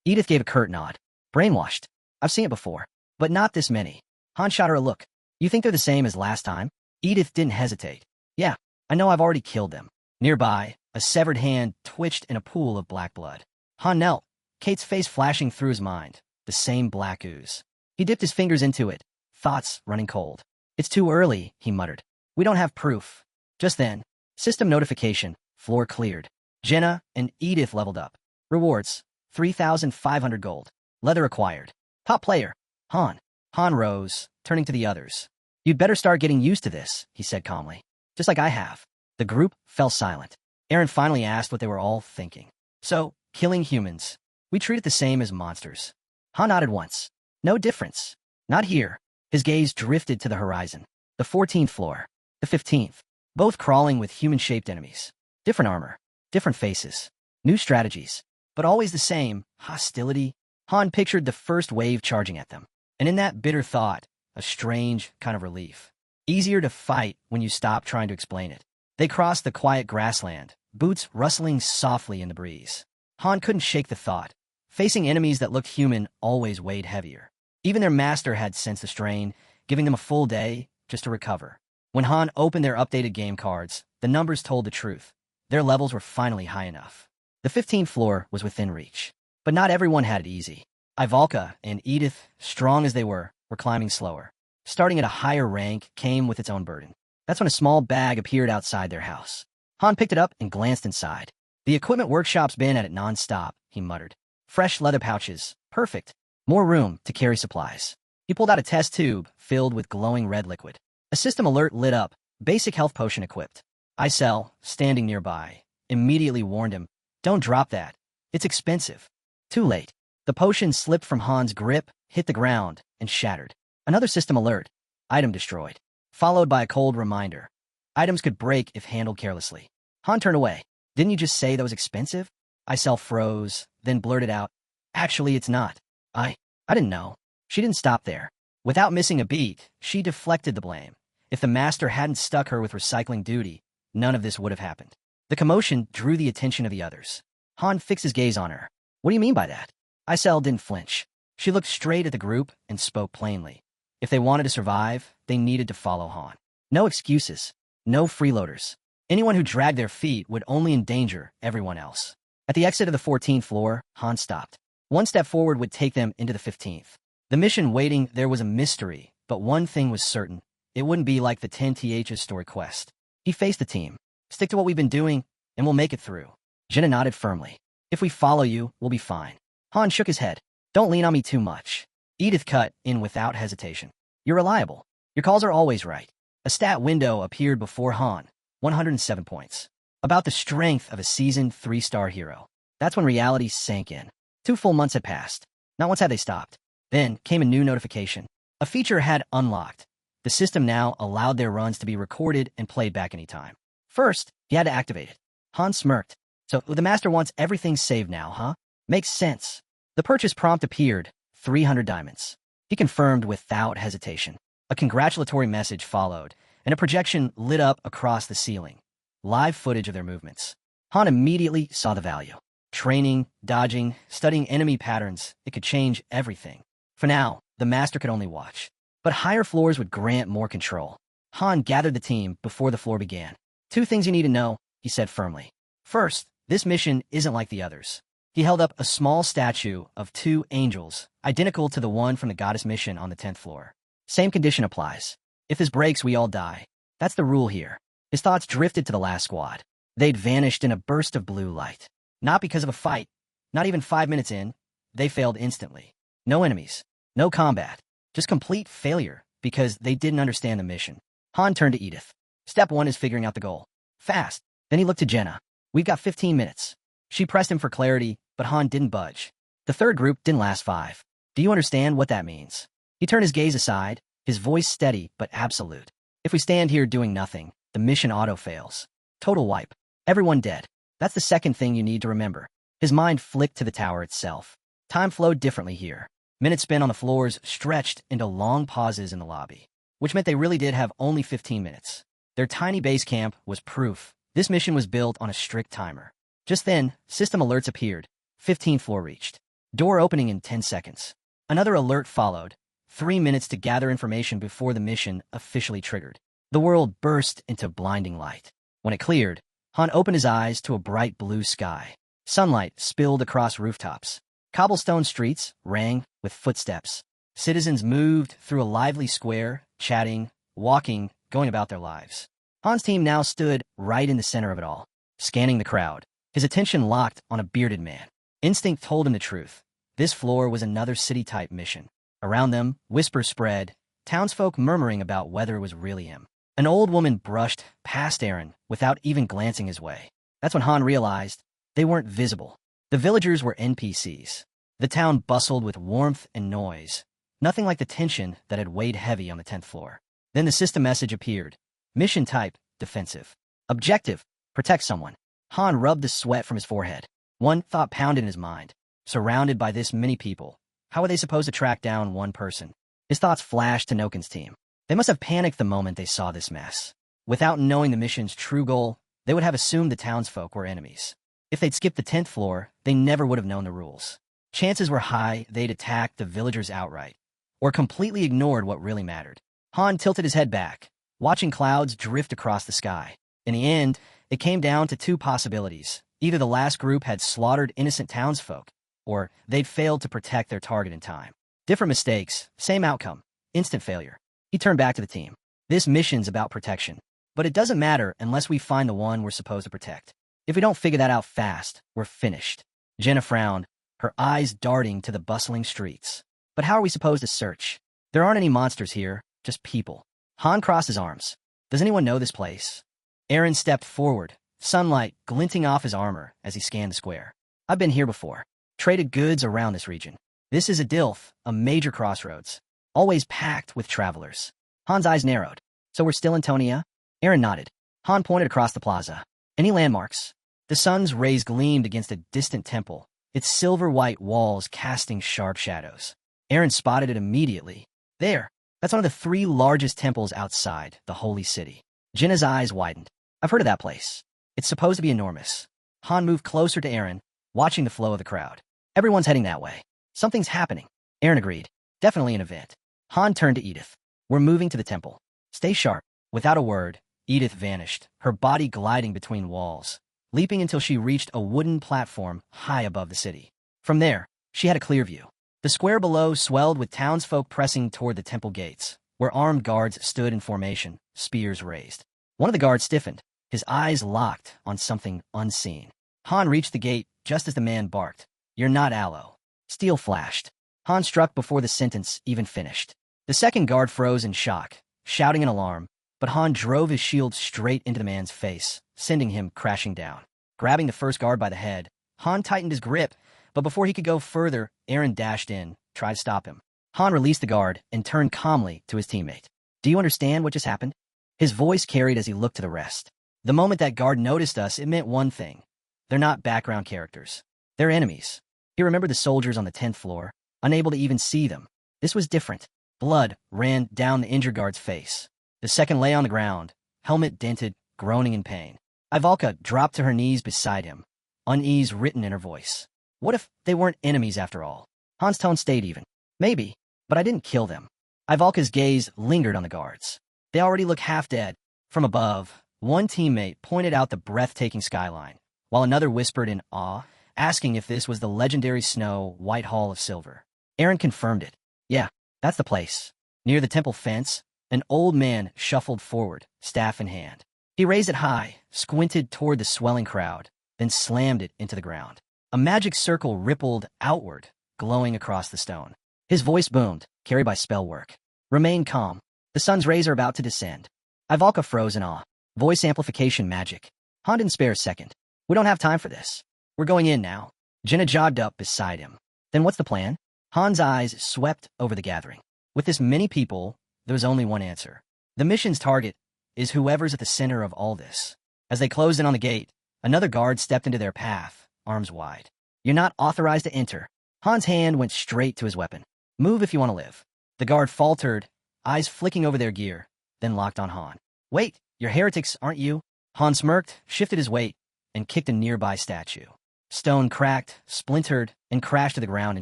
Edith gave a curt nod. Brainwashed. I've seen it before. But not this many. Han shot her a look. You think they're the same as last time? Edith didn't hesitate. Yeah, I know I've already killed them. Nearby, a severed hand twitched in a pool of black blood. Han knelt, Kate's face flashing through his mind. The same black ooze. He dipped his fingers into it, thoughts running cold. It's too early, he muttered. We don't have proof. Just then, system notification, floor cleared. Jenna and Edith leveled up. Rewards, 3,500 gold. Leather acquired. Top player, Han. Han rose, turning to the others. You'd better start getting used to this, he said calmly. Just like I have. The group fell silent. Aaron finally asked what they were all thinking. So, killing humans. We treat it the same as monsters. Han nodded once. No difference. Not here. His gaze drifted to the horizon. The 14th floor. The 15th. Both crawling with human-shaped enemies. Different armor. Different faces. New strategies. But always the same. Hostility. Han pictured the first wave charging at them. And in that bitter thought, a strange kind of relief. Easier to fight when you stop trying to explain it. They crossed the quiet grassland, boots rustling softly in the breeze. Han couldn't shake the thought. Facing enemies that looked human always weighed heavier. Even their master had sensed the strain, giving them a full day just to recover. When Han opened their updated game cards, the numbers told the truth. Their levels were finally high enough. The 15th floor was within reach. But not everyone had it easy. Ivalka and Edith, strong as they were climbing slower. Starting at a higher rank came with its own burden. That's when a small bag appeared outside their house. Han picked it up and glanced inside. The equipment workshop's been at it non-stop, he muttered. Fresh leather pouches. Perfect. More room to carry supplies. He pulled out a test tube filled with glowing red liquid. A system alert lit up. Basic health potion equipped. Isel, standing nearby, immediately warned him, "Don't drop that. It's expensive." Too late. The potion slipped from Han's grip, hit the ground, and shattered. Another system alert. Item destroyed. Followed by a cold reminder. Items could break if handled carelessly. Han turned away. "Didn't you just say that was expensive?" Isel froze, then blurted out, "Actually, it's not. I didn't know." She didn't stop there. Without missing a beat, she deflected the blame. If the master hadn't stuck her with recycling duty, none of this would have happened. The commotion drew the attention of the others. Han fixed his gaze on her. "What do you mean by that?" Isel didn't flinch. She looked straight at the group and spoke plainly. If they wanted to survive, they needed to follow Han. No excuses. No freeloaders. Anyone who dragged their feet would only endanger everyone else. At the exit of the 14th floor, Han stopped. One step forward would take them into the 15th. The mission waiting there was a mystery, but one thing was certain. It wouldn't be like the 10th's story quest. He faced the team. "Stick to what we've been doing, and we'll make it through." Jenna nodded firmly. "If we follow you, we'll be fine." Han shook his head. "Don't lean on me too much." Edith cut in without hesitation. "You're reliable. Your calls are always right." A stat window appeared before Han. 107 points. About the strength of a seasoned 3-star hero. That's when reality sank in. 2 full months had passed. Not once had they stopped. Then came a new notification. A feature had unlocked. The system now allowed their runs to be recorded and played back anytime. First, he had to activate it. Han smirked. "So the master wants everything saved now, huh? Makes sense." The purchase prompt appeared, 300 diamonds. He confirmed without hesitation. A congratulatory message followed, and a projection lit up across the ceiling. Live footage of their movements. Han immediately saw the value. Training, dodging, studying enemy patterns, it could change everything. For now, the master could only watch. But higher floors would grant more control. Han gathered the team before the floor began. "2 things you need to know," he said firmly. "First, this mission isn't like the others." He held up a small statue of 2 angels, identical to the one from the goddess mission on the 10th floor. "Same condition applies. If this breaks, we all die. That's the rule here." His thoughts drifted to the last squad. They'd vanished in a burst of blue light. Not because of a fight. Not even 5 minutes in. They failed instantly. No enemies. No combat. Just complete failure because they didn't understand the mission. Han turned to Edith. "Step 1 is figuring out the goal. Fast." Then he looked to Jenna. "We've got 15 minutes. She pressed him for clarity, but Han didn't budge. The third group didn't last 5. "Do you understand what that means?" He turned his gaze aside, his voice steady but absolute. "If we stand here doing nothing, the mission auto-fails. Total wipe. Everyone dead. That's the second thing you need to remember." His mind flicked to the tower itself. Time flowed differently here. Minutes spent on the floors stretched into long pauses in the lobby, which meant they really did have only 15 minutes. Their tiny base camp was proof. This mission was built on a strict timer. Just then, system alerts appeared. 15th floor reached. Door opening in 10 seconds. Another alert followed. 3 minutes to gather information before the mission officially triggered. The world burst into blinding light. When it cleared, Han opened his eyes to a bright blue sky. Sunlight spilled across rooftops. Cobblestone streets rang with footsteps. Citizens moved through a lively square, chatting, walking, going about their lives. Han's team now stood right in the center of it all, scanning the crowd, his attention locked on a bearded man. Instinct told him the truth. This floor was another city-type mission. Around them, whispers spread, townsfolk murmuring about whether it was really him. An old woman brushed past Aaron without even glancing his way. That's when Han realized they weren't visible. The villagers were NPCs. The town bustled with warmth and noise, nothing like the tension that had weighed heavy on the 10th floor. Then the system message appeared. Mission type, defensive. Objective, protect someone. Han rubbed the sweat from his forehead. One thought pounded in his mind. Surrounded by this many people, how were they supposed to track down one person? His thoughts flashed to Noken's team. They must have panicked the moment they saw this mess. Without knowing the mission's true goal, they would have assumed the townsfolk were enemies. If they'd skipped the 10th floor, they never would have known the rules. Chances were high they'd attacked the villagers outright, or completely ignored what really mattered. Han tilted his head back, watching clouds drift across the sky. In the end, it came down to 2 possibilities. Either the last group had slaughtered innocent townsfolk, or they'd failed to protect their target in time. Different mistakes, same outcome, instant failure. He turned back to the team. This mission's about protection, but it doesn't matter unless we find the one we're supposed to protect. If we don't figure that out fast, we're finished. Jenna frowned, her eyes darting to the bustling streets. But how are we supposed to search? There aren't any monsters here, just people. Han crossed his arms. Does anyone know this place? Aaron stepped forward, sunlight glinting off his armor as he scanned the square. I've been here before. Traded goods around this region. This is a Dilth, a major crossroads. Always packed with travelers. Han's eyes narrowed. So we're still in Tonia? Aaron nodded. Han pointed across the plaza. Any landmarks? The sun's rays gleamed against a distant temple, its silver-white walls casting sharp shadows. Aaron spotted it immediately. There. That's one of the 3 largest temples outside the holy city. Jenna's eyes widened. I've heard of that place. It's supposed to be enormous. Han moved closer to Aaron, watching the flow of the crowd. Everyone's heading that way. Something's happening. Aaron agreed. Definitely an event. Han turned to Edith. We're moving to the temple. Stay sharp. Without a word, Edith vanished, her body gliding between walls, leaping until she reached a wooden platform high above the city. From there, she had a clear view. The square below swelled with townsfolk pressing toward the temple gates, where armed guards stood in formation, spears raised. One of the guards stiffened, his eyes locked on something unseen. Han reached the gate just as the man barked. You're not Aloe. Steel flashed. Han struck before the sentence even finished. The second guard froze in shock, shouting in alarm, but Han drove his shield straight into the man's face, sending him crashing down. Grabbing the first guard by the head, Han tightened his grip, but before he could go further, Aaron dashed in, tried to stop him. Han released the guard and turned calmly to his teammate. Do you understand what just happened? His voice carried as he looked to the rest. The moment that guard noticed us, it meant one thing. They're not background characters. They're enemies. He remembered the soldiers on the 10th floor, unable to even see them. This was different. Blood ran down the injured guard's face. The second lay on the ground, helmet dented, groaning in pain. Ivalka dropped to her knees beside him, unease written in her voice. What if they weren't enemies after all? Han's tone stayed even. Maybe, but I didn't kill them. Ivalka's gaze lingered on the guards. They already look half dead. From above, one teammate pointed out the breathtaking skyline, while another whispered in awe, asking if this was the legendary snow White Hall of Silver. Aaron confirmed it. Yeah, that's the place. Near the temple fence, an old man shuffled forward, staff in hand. He raised it high, squinted toward the swelling crowd, then slammed it into the ground. A magic circle rippled outward, glowing across the stone. His voice boomed, carried by spell work. Remain calm. The sun's rays are about to descend. Ivalka froze in awe. Voice amplification magic. Han didn't spare a second. We don't have time for this. We're going in now. Jenna jogged up beside him. Then what's the plan? Han's eyes swept over the gathering. With this many people, there was only one answer. The mission's target is whoever's at the center of all this. As they closed in on the gate, another guard stepped into their path, arms wide. You're not authorized to enter. Han's hand went straight to his weapon. Move if you want to live. The guard faltered, eyes flicking over their gear, then locked on Han. Wait, you're heretics, aren't you? Han smirked, shifted his weight, and kicked a nearby statue. Stone cracked, splintered, and crashed to the ground in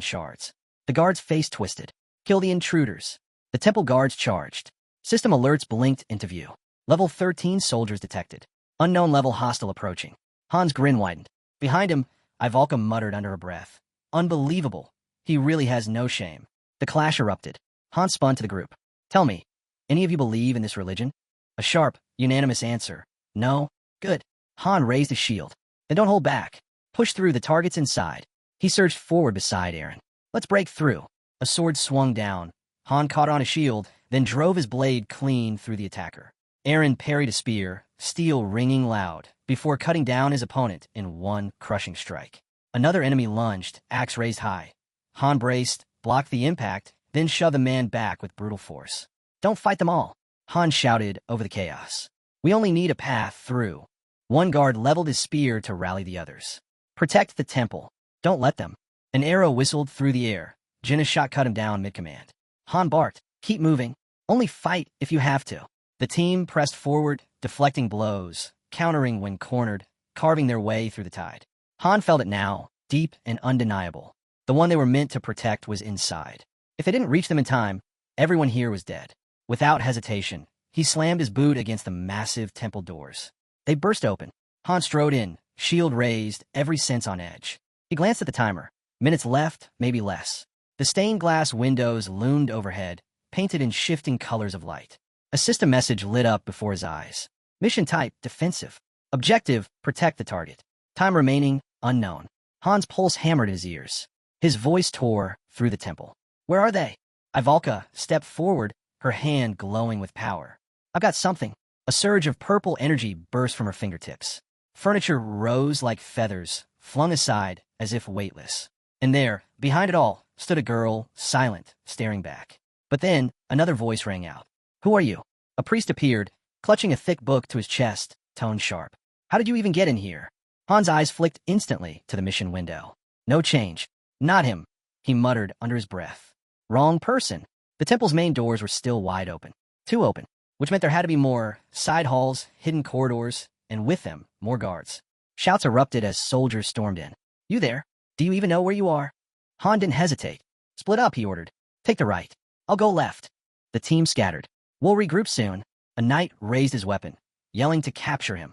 shards. The guard's face twisted. Kill the intruders. The temple guards charged. System alerts blinked into view. Level 13 soldiers detected. Unknown level hostile approaching. Han's grin widened. Behind him, Ivalka muttered under her breath. Unbelievable. He really has no shame. The clash erupted. Han spun to the group. Tell me, any of you believe in this religion? A sharp, unanimous answer. No? Good. Han raised his shield. Then don't hold back. Push through the targets inside. He surged forward beside Aaron. Let's break through. A sword swung down. Han caught on a shield, then drove his blade clean through the attacker. Aaron parried a spear, steel ringing loud, before cutting down his opponent in one crushing strike. Another enemy lunged, axe raised high. Han braced, blocked the impact, then shoved the man back with brutal force. Don't fight them all, Han shouted over the chaos. We only need a path through. One guard leveled his spear to rally the others. Protect the temple. Don't let them. An arrow whistled through the air. Jenna's shot cut him down mid-command. Han barked, keep moving. Only fight if you have to. The team pressed forward, deflecting blows, countering when cornered, carving their way through the tide. Han felt it now, deep and undeniable. The one they were meant to protect was inside. If they didn't reach them in time, everyone here was dead. Without hesitation, he slammed his boot against the massive temple doors. They burst open. Han strode in, shield raised, every sense on edge. He glanced at the timer. Minutes left, maybe less. The stained glass windows loomed overhead, painted in shifting colors of light. A system message lit up before his eyes. Mission type, defensive. Objective, protect the target. Time remaining, unknown. Han's pulse hammered in his ears. His voice tore through the temple. Where are they? Ivalka stepped forward, her hand glowing with power. I've got something. A surge of purple energy burst from her fingertips. Furniture rose like feathers, flung aside as if weightless. And there, behind it all, stood a girl, silent, staring back. But then, another voice rang out. Who are you? A priest appeared, clutching a thick book to his chest, tone sharp. How did you even get in here? Han's eyes flicked instantly to the mission window. No change. Not him, he muttered under his breath. Wrong person. The temple's main doors were still wide open. Too open, which meant there had to be more side halls, hidden corridors, and with them, more guards. Shouts erupted as soldiers stormed in. You there? Do you even know where you are? Han didn't hesitate. Split up, he ordered. Take the right. I'll go left. The team scattered. We'll regroup soon. A knight raised his weapon, yelling to capture him.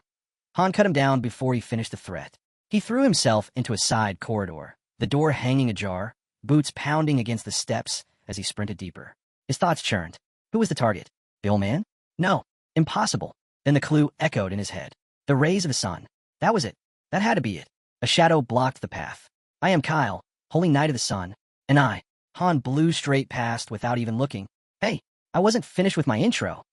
Han cut him down before he finished the threat. He threw himself into a side corridor, the door hanging ajar, boots pounding against the steps as he sprinted deeper. His thoughts churned. Who was the target? The old man? No. Impossible. Then the clue echoed in his head. The rays of the sun. That was it. That had to be it. A shadow blocked the path. I am Kyle, Holy Knight of the Sun. And I. Han blew straight past without even looking. Hey, I wasn't finished with my intro.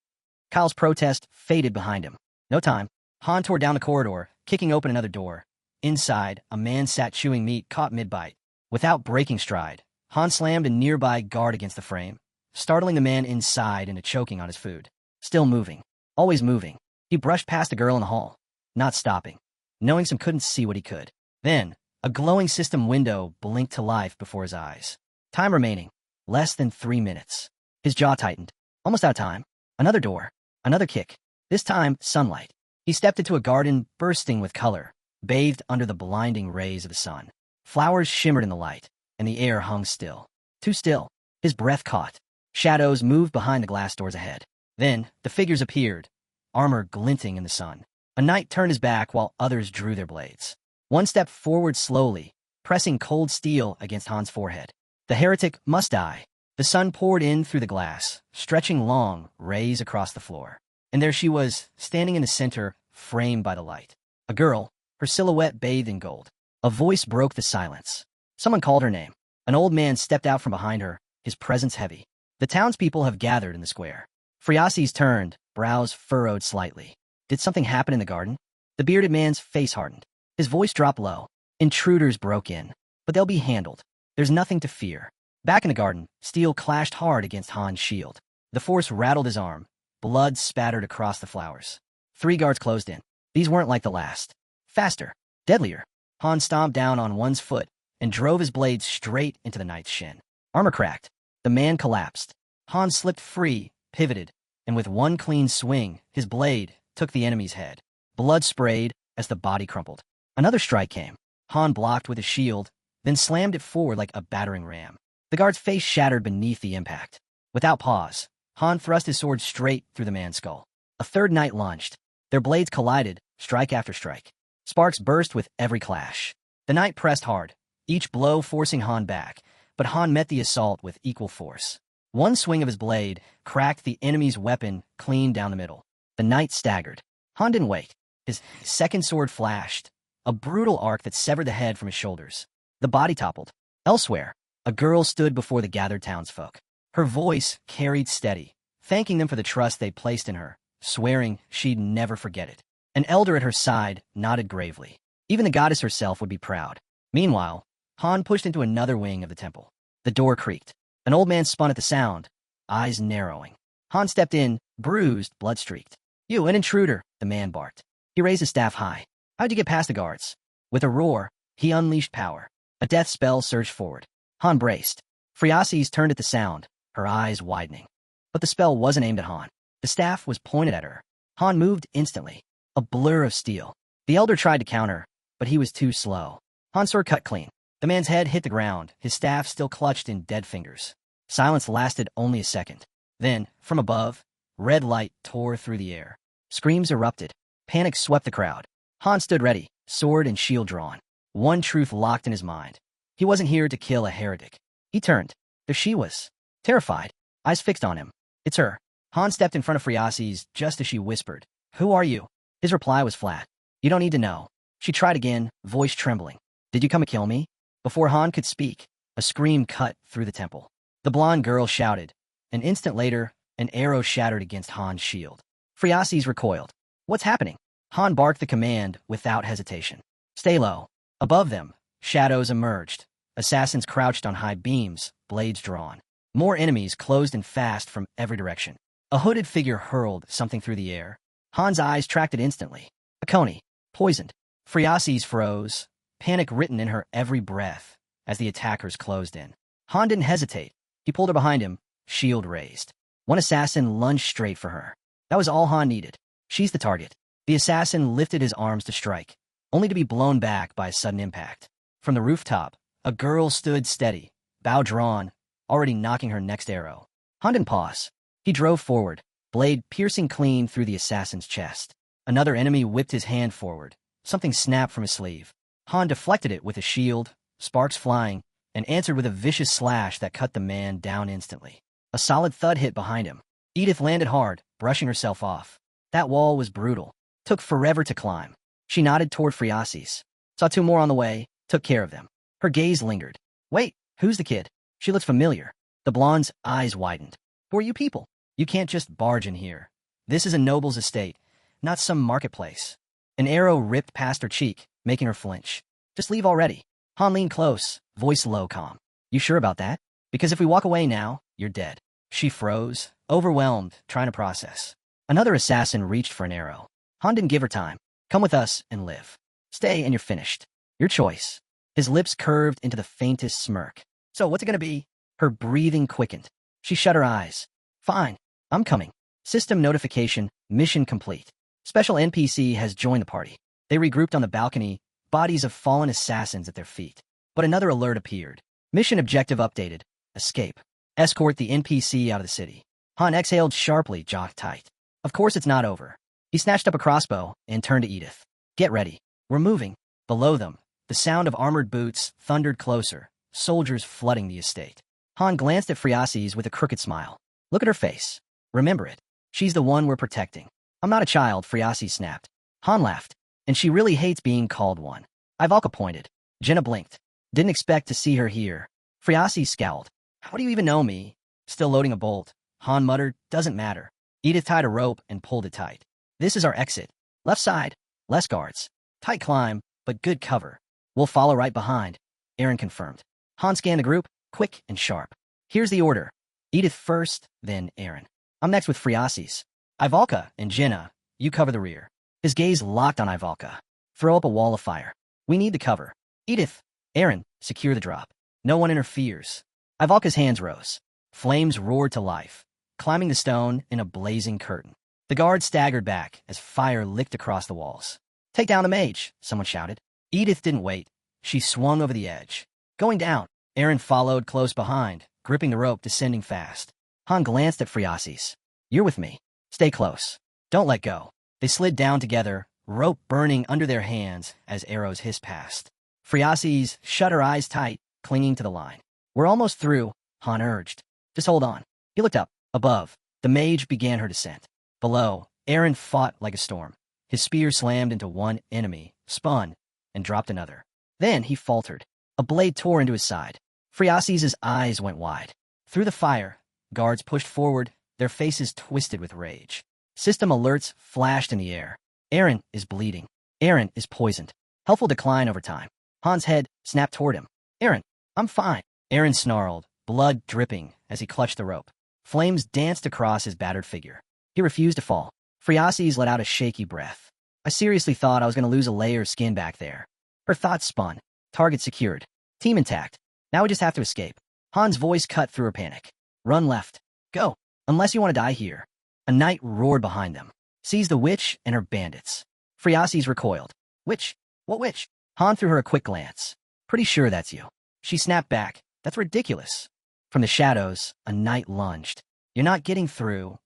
Kyle's protest faded behind him. No time. Han tore down the corridor, kicking open another door. Inside, a man sat chewing meat caught mid-bite. Without breaking stride, Han slammed a nearby guard against the frame, startling the man inside into choking on his food. Still moving. Always moving. He brushed past the girl in the hall, not stopping, knowing some couldn't see what he could. Then, a glowing system window blinked to life before his eyes. Time remaining. Less than 3 minutes. His jaw tightened. Almost out of time. Another door. Another kick. This time, sunlight. He stepped into a garden bursting with color, bathed under the blinding rays of the sun. Flowers shimmered in the light, and the air hung still. Too still. His breath caught. Shadows moved behind the glass doors ahead. Then, the figures appeared, armor glinting in the sun. A knight turned his back while others drew their blades. One stepped forward slowly, pressing cold steel against Han's forehead. The heretic must die. The sun poured in through the glass, stretching long rays across the floor. And there she was, standing in the center, framed by the light. A girl, her silhouette bathed in gold. A voice broke the silence. Someone called her name. An old man stepped out from behind her, his presence heavy. The townspeople have gathered in the square. Friases turned, brows furrowed slightly. Did something happen in the garden? The bearded man's face hardened. His voice dropped low. Intruders broke in, but they'll be handled. There's nothing to fear. Back in the garden, steel clashed hard against Han's shield. The force rattled his arm. Blood spattered across the flowers. 3 guards closed in. These weren't like the last. Faster. Deadlier. Han stomped down on one's foot and drove his blade straight into the knight's shin. Armor cracked. The man collapsed. Han slipped free, pivoted, and with one clean swing, his blade took the enemy's head. Blood sprayed as the body crumpled. Another strike came. Han blocked with his shield, then slammed it forward like a battering ram. The guard's face shattered beneath the impact. Without pause, Han thrust his sword straight through the man's skull. A third knight lunged. Their blades collided, strike after strike. Sparks burst with every clash. The knight pressed hard, each blow forcing Han back, but Han met the assault with equal force. One swing of his blade cracked the enemy's weapon clean down the middle. The knight staggered. Han didn't wait. His second sword flashed, a brutal arc that severed the head from his shoulders. The body toppled. Elsewhere, a girl stood before the gathered townsfolk. Her voice carried steady, thanking them for the trust they'd placed in her, swearing she'd never forget it. An elder at her side nodded gravely. Even the goddess herself would be proud. Meanwhile, Han pushed into another wing of the temple. The door creaked. An old man spun at the sound, eyes narrowing. Han stepped in, bruised, blood-streaked. You, an intruder, the man barked. He raised his staff high. How'd you get past the guards? With a roar, he unleashed power. A death spell surged forward. Han braced. Friases turned at the sound, her eyes widening. But the spell wasn't aimed at Han. The staff was pointed at her. Han moved instantly. A blur of steel. The elder tried to counter, but he was too slow. Han's sword cut clean. The man's head hit the ground, his staff still clutched in dead fingers. Silence lasted only a second. Then, from above, red light tore through the air. Screams erupted. Panic swept the crowd. Han stood ready, sword and shield drawn. One truth locked in his mind. He wasn't here to kill a heretic. He turned. There she was. Terrified. Eyes fixed on him. It's her. Han stepped in front of Friasis just as she whispered, "Who are you?" His reply was flat. "You don't need to know." She tried again, voice trembling. "Did you come to kill me?" Before Han could speak, a scream cut through the temple. The blonde girl shouted. An instant later, an arrow shattered against Han's shield. Friasis recoiled. "What's happening?" Han barked the command without hesitation. "Stay low." Above them, shadows emerged. Assassins crouched on high beams, blades drawn. More enemies closed in fast from every direction. A hooded figure hurled something through the air. Han's eyes tracked it instantly. A coney, poisoned. Friasis froze, panic written in her every breath as the attackers closed in. Han didn't hesitate. He pulled her behind him, shield raised. One assassin lunged straight for her. That was all Han needed. She's the target. The assassin lifted his arms to strike, only to be blown back by a sudden impact. From the rooftop, a girl stood steady, bow drawn, already knocking her next arrow. Han didn't pause. He drove forward, blade piercing clean through the assassin's chest. Another enemy whipped his hand forward. Something snapped from his sleeve. Han deflected it with a shield, sparks flying, and answered with a vicious slash that cut the man down instantly. A solid thud hit behind him. Edith landed hard, brushing herself off. That wall was brutal. Took forever to climb. She nodded toward Friasis. Saw two more on the way, took care of them. Her gaze lingered. "Wait, who's the kid? She looks familiar." The blonde's eyes widened. "Who are you people? You can't just barge in here. This is a noble's estate, not some marketplace." An arrow ripped past her cheek, making her flinch. "Just leave already." Han leaned close, voice low, calm. "You sure about that? Because if we walk away now, you're dead." She froze, overwhelmed, trying to process. Another assassin reached for an arrow. Han didn't give her time. "Come with us and live. Stay and you're finished. Your choice." His lips curved into the faintest smirk. "So what's it gonna be?" Her breathing quickened. She shut her eyes. "Fine. I'm coming." System notification, mission complete. Special NPC has joined the party. They regrouped on the balcony, bodies of fallen assassins at their feet. But another alert appeared. Mission objective updated. Escape. Escort the NPC out of the city. Han exhaled sharply, jaw tight. Of course it's not over. He snatched up a crossbow and turned to Edith. "Get ready. We're moving." Below them, the sound of armored boots thundered closer, soldiers flooding the estate. Han glanced at Friasis with a crooked smile. "Look at her face. Remember it. She's the one we're protecting." "I'm not a child," Friasis snapped. Han laughed. "And she really hates being called one." Ivalka pointed. Jenna blinked. "Didn't expect to see her here." Friasis scowled. "How do you even know me?" Still loading a bolt. Han muttered, "Doesn't matter." Edith tied a rope and pulled it tight. "This is our exit. Left side. Less guards. Tight climb, but good cover. We'll follow right behind." Aaron confirmed. Han scanned the group, quick and sharp. "Here's the order. Edith first, then Aaron. I'm next with Friasis. Ivalka and Jenna, you cover the rear." His gaze locked on Ivalka. "Throw up a wall of fire. We need the cover." Edith, Aaron, secure the drop. No one interferes. Ivalka's hands rose. Flames roared to life, climbing the stone in a blazing curtain. The guards staggered back as fire licked across the walls. "Take down the mage," someone shouted. Edith didn't wait. She swung over the edge. Going down. Aaron followed close behind, gripping the rope, descending fast. Han glanced at Friasis. "You're with me. Stay close. Don't let go." They slid down together, rope burning under their hands as arrows hissed past. Friasis shut her eyes tight, clinging to the line. "We're almost through," Han urged. "Just hold on." He looked up. Above, the mage began her descent. Below, Aaron fought like a storm. His spear slammed into one enemy, spun, and dropped another. Then he faltered. A blade tore into his side. Friasis' eyes went wide. Through the fire, guards pushed forward, their faces twisted with rage. System alerts flashed in the air. Aaron is bleeding. Aaron is poisoned. Health will decline over time. Han's head snapped toward him. "Aaron, I'm fine." Aaron snarled, blood dripping as he clutched the rope. Flames danced across his battered figure. He refused to fall. Friasis let out a shaky breath. "I seriously thought I was going to lose a layer of skin back there." Her thoughts spun. Target secured. Team intact. Now we just have to escape. Han's voice cut through her panic. "Run left. Go. Unless you want to die here." A knight roared behind them. "Seize the witch and her bandits." Friasis recoiled. "Witch? What witch?" Han threw her a quick glance. "Pretty sure that's you." She snapped back. "That's ridiculous." From the shadows, a knight lunged. "You're not getting through."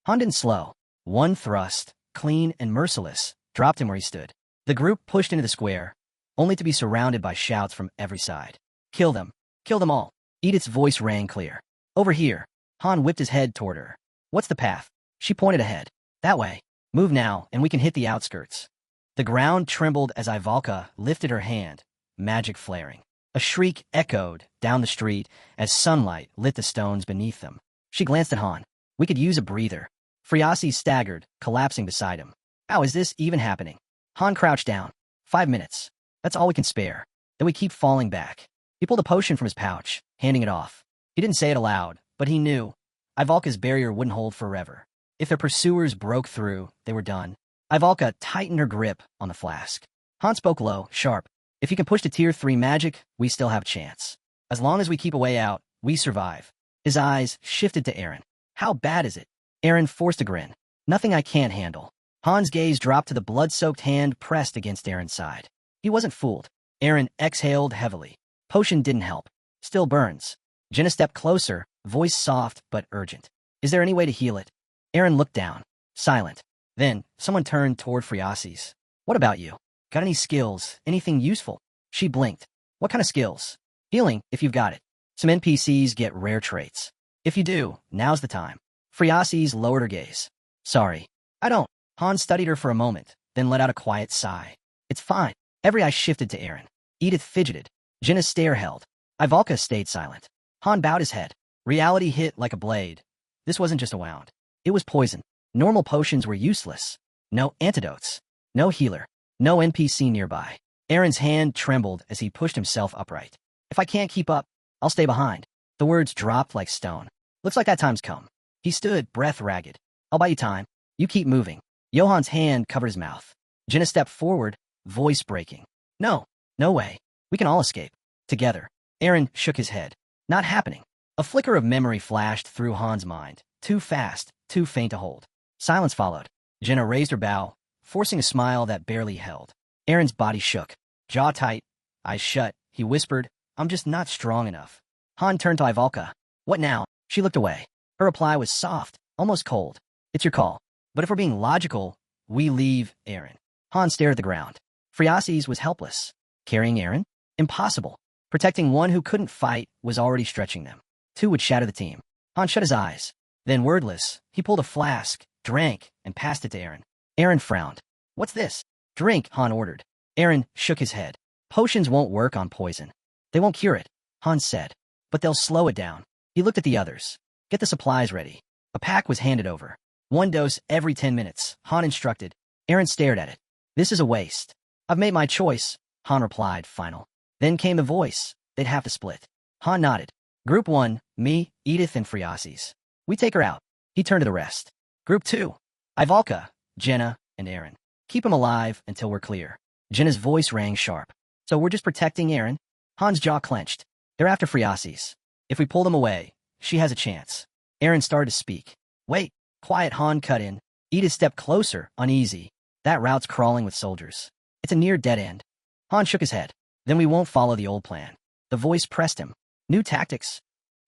Han didn't slow. One thrust, clean and merciless, dropped him where he stood. The group pushed into the square, only to be surrounded by shouts from every side. Kill them. Kill them all. Edith's voice rang clear. Over here. Han whipped his head toward her. What's the path? She pointed ahead. That way. Move now, and we can hit the outskirts. The ground trembled as Ivalka lifted her hand, magic flaring. A shriek echoed down the street as sunlight lit the stones beneath them. She glanced at Han. We could use a breather. Friasi staggered, collapsing beside him. How is this even happening? Han crouched down. 5 minutes. That's all we can spare. Then we keep falling back. He pulled a potion from his pouch, handing it off. He didn't say it aloud, but he knew. Ivalka's barrier wouldn't hold forever. If their pursuers broke through, they were done. Ivalka tightened her grip on the flask. Han spoke low, sharp. If you can push to tier 3 magic, we still have a chance. As long as we keep a way out, we survive. His eyes shifted to Aaron. How bad is it? Aaron forced a grin. Nothing I can't handle. Han's gaze dropped to the blood-soaked hand pressed against Aaron's side. He wasn't fooled. Aaron exhaled heavily. Potion didn't help. Still burns. Jenna stepped closer, voice soft but urgent. Is there any way to heal it? Aaron looked down. Silent. Then, someone turned toward Friasi's. What about you? Got any skills? Anything useful? She blinked. What kind of skills? Healing, if you've got it. Some NPCs get rare traits. If you do, now's the time. Friasi's lowered her gaze. Sorry. I don't. Han studied her for a moment, then let out a quiet sigh. It's fine. Every eye shifted to Aaron. Edith fidgeted. Jenna's stare held. Ivalka stayed silent. Han bowed his head. Reality hit like a blade. This wasn't just a wound. It was poison. Normal potions were useless. No antidotes. No healer. No NPC nearby. Aaron's hand trembled as he pushed himself upright. If I can't keep up, I'll stay behind. The words dropped like stone. Looks like that time's come. He stood, breath ragged. I'll buy you time. You keep moving. Johan's hand covered his mouth. Jenna stepped forward, voice breaking. No. No way. We can all escape. Together. Aaron shook his head. Not happening. A flicker of memory flashed through Han's mind. Too fast, too faint to hold. Silence followed. Jenna raised her bow, forcing a smile that barely held. Aaron's body shook. Jaw tight, eyes shut, he whispered, I'm just not strong enough. Han turned to Ivalka. What now? She looked away. Her reply was soft, almost cold. It's your call. But if we're being logical, we leave Aaron. Han stared at the ground. Friasi's was helpless. Carrying Aaron? Impossible. Protecting one who couldn't fight was already stretching them. 2 would shatter the team. Han shut his eyes. Then, wordless, he pulled a flask, drank, and passed it to Aaron. Aaron frowned. What's this? Drink, Han ordered. Aaron shook his head. Potions won't work on poison. They won't cure it, Han said. But they'll slow it down. He looked at the others. Get the supplies ready. A pack was handed over. 1 dose every 10 minutes, Han instructed. Aaron stared at it. This is a waste. I've made my choice, Han replied, final. Then came the voice. They'd have to split. Han nodded. Group 1, me, Edith, and Friasi's. We take her out. He turned to the rest. Group 2, Ivalka, Jenna, and Aaron. Keep him alive until we're clear. Jenna's voice rang sharp. So we're just protecting Aaron? Han's jaw clenched. They're after Friasi's. If we pull them away, she has a chance. Aaron started to speak. Wait. Quiet, Han cut in. Edith stepped closer, uneasy. That route's crawling with soldiers. It's a near dead end. Han shook his head. Then we won't follow the old plan. The voice pressed him. New tactics.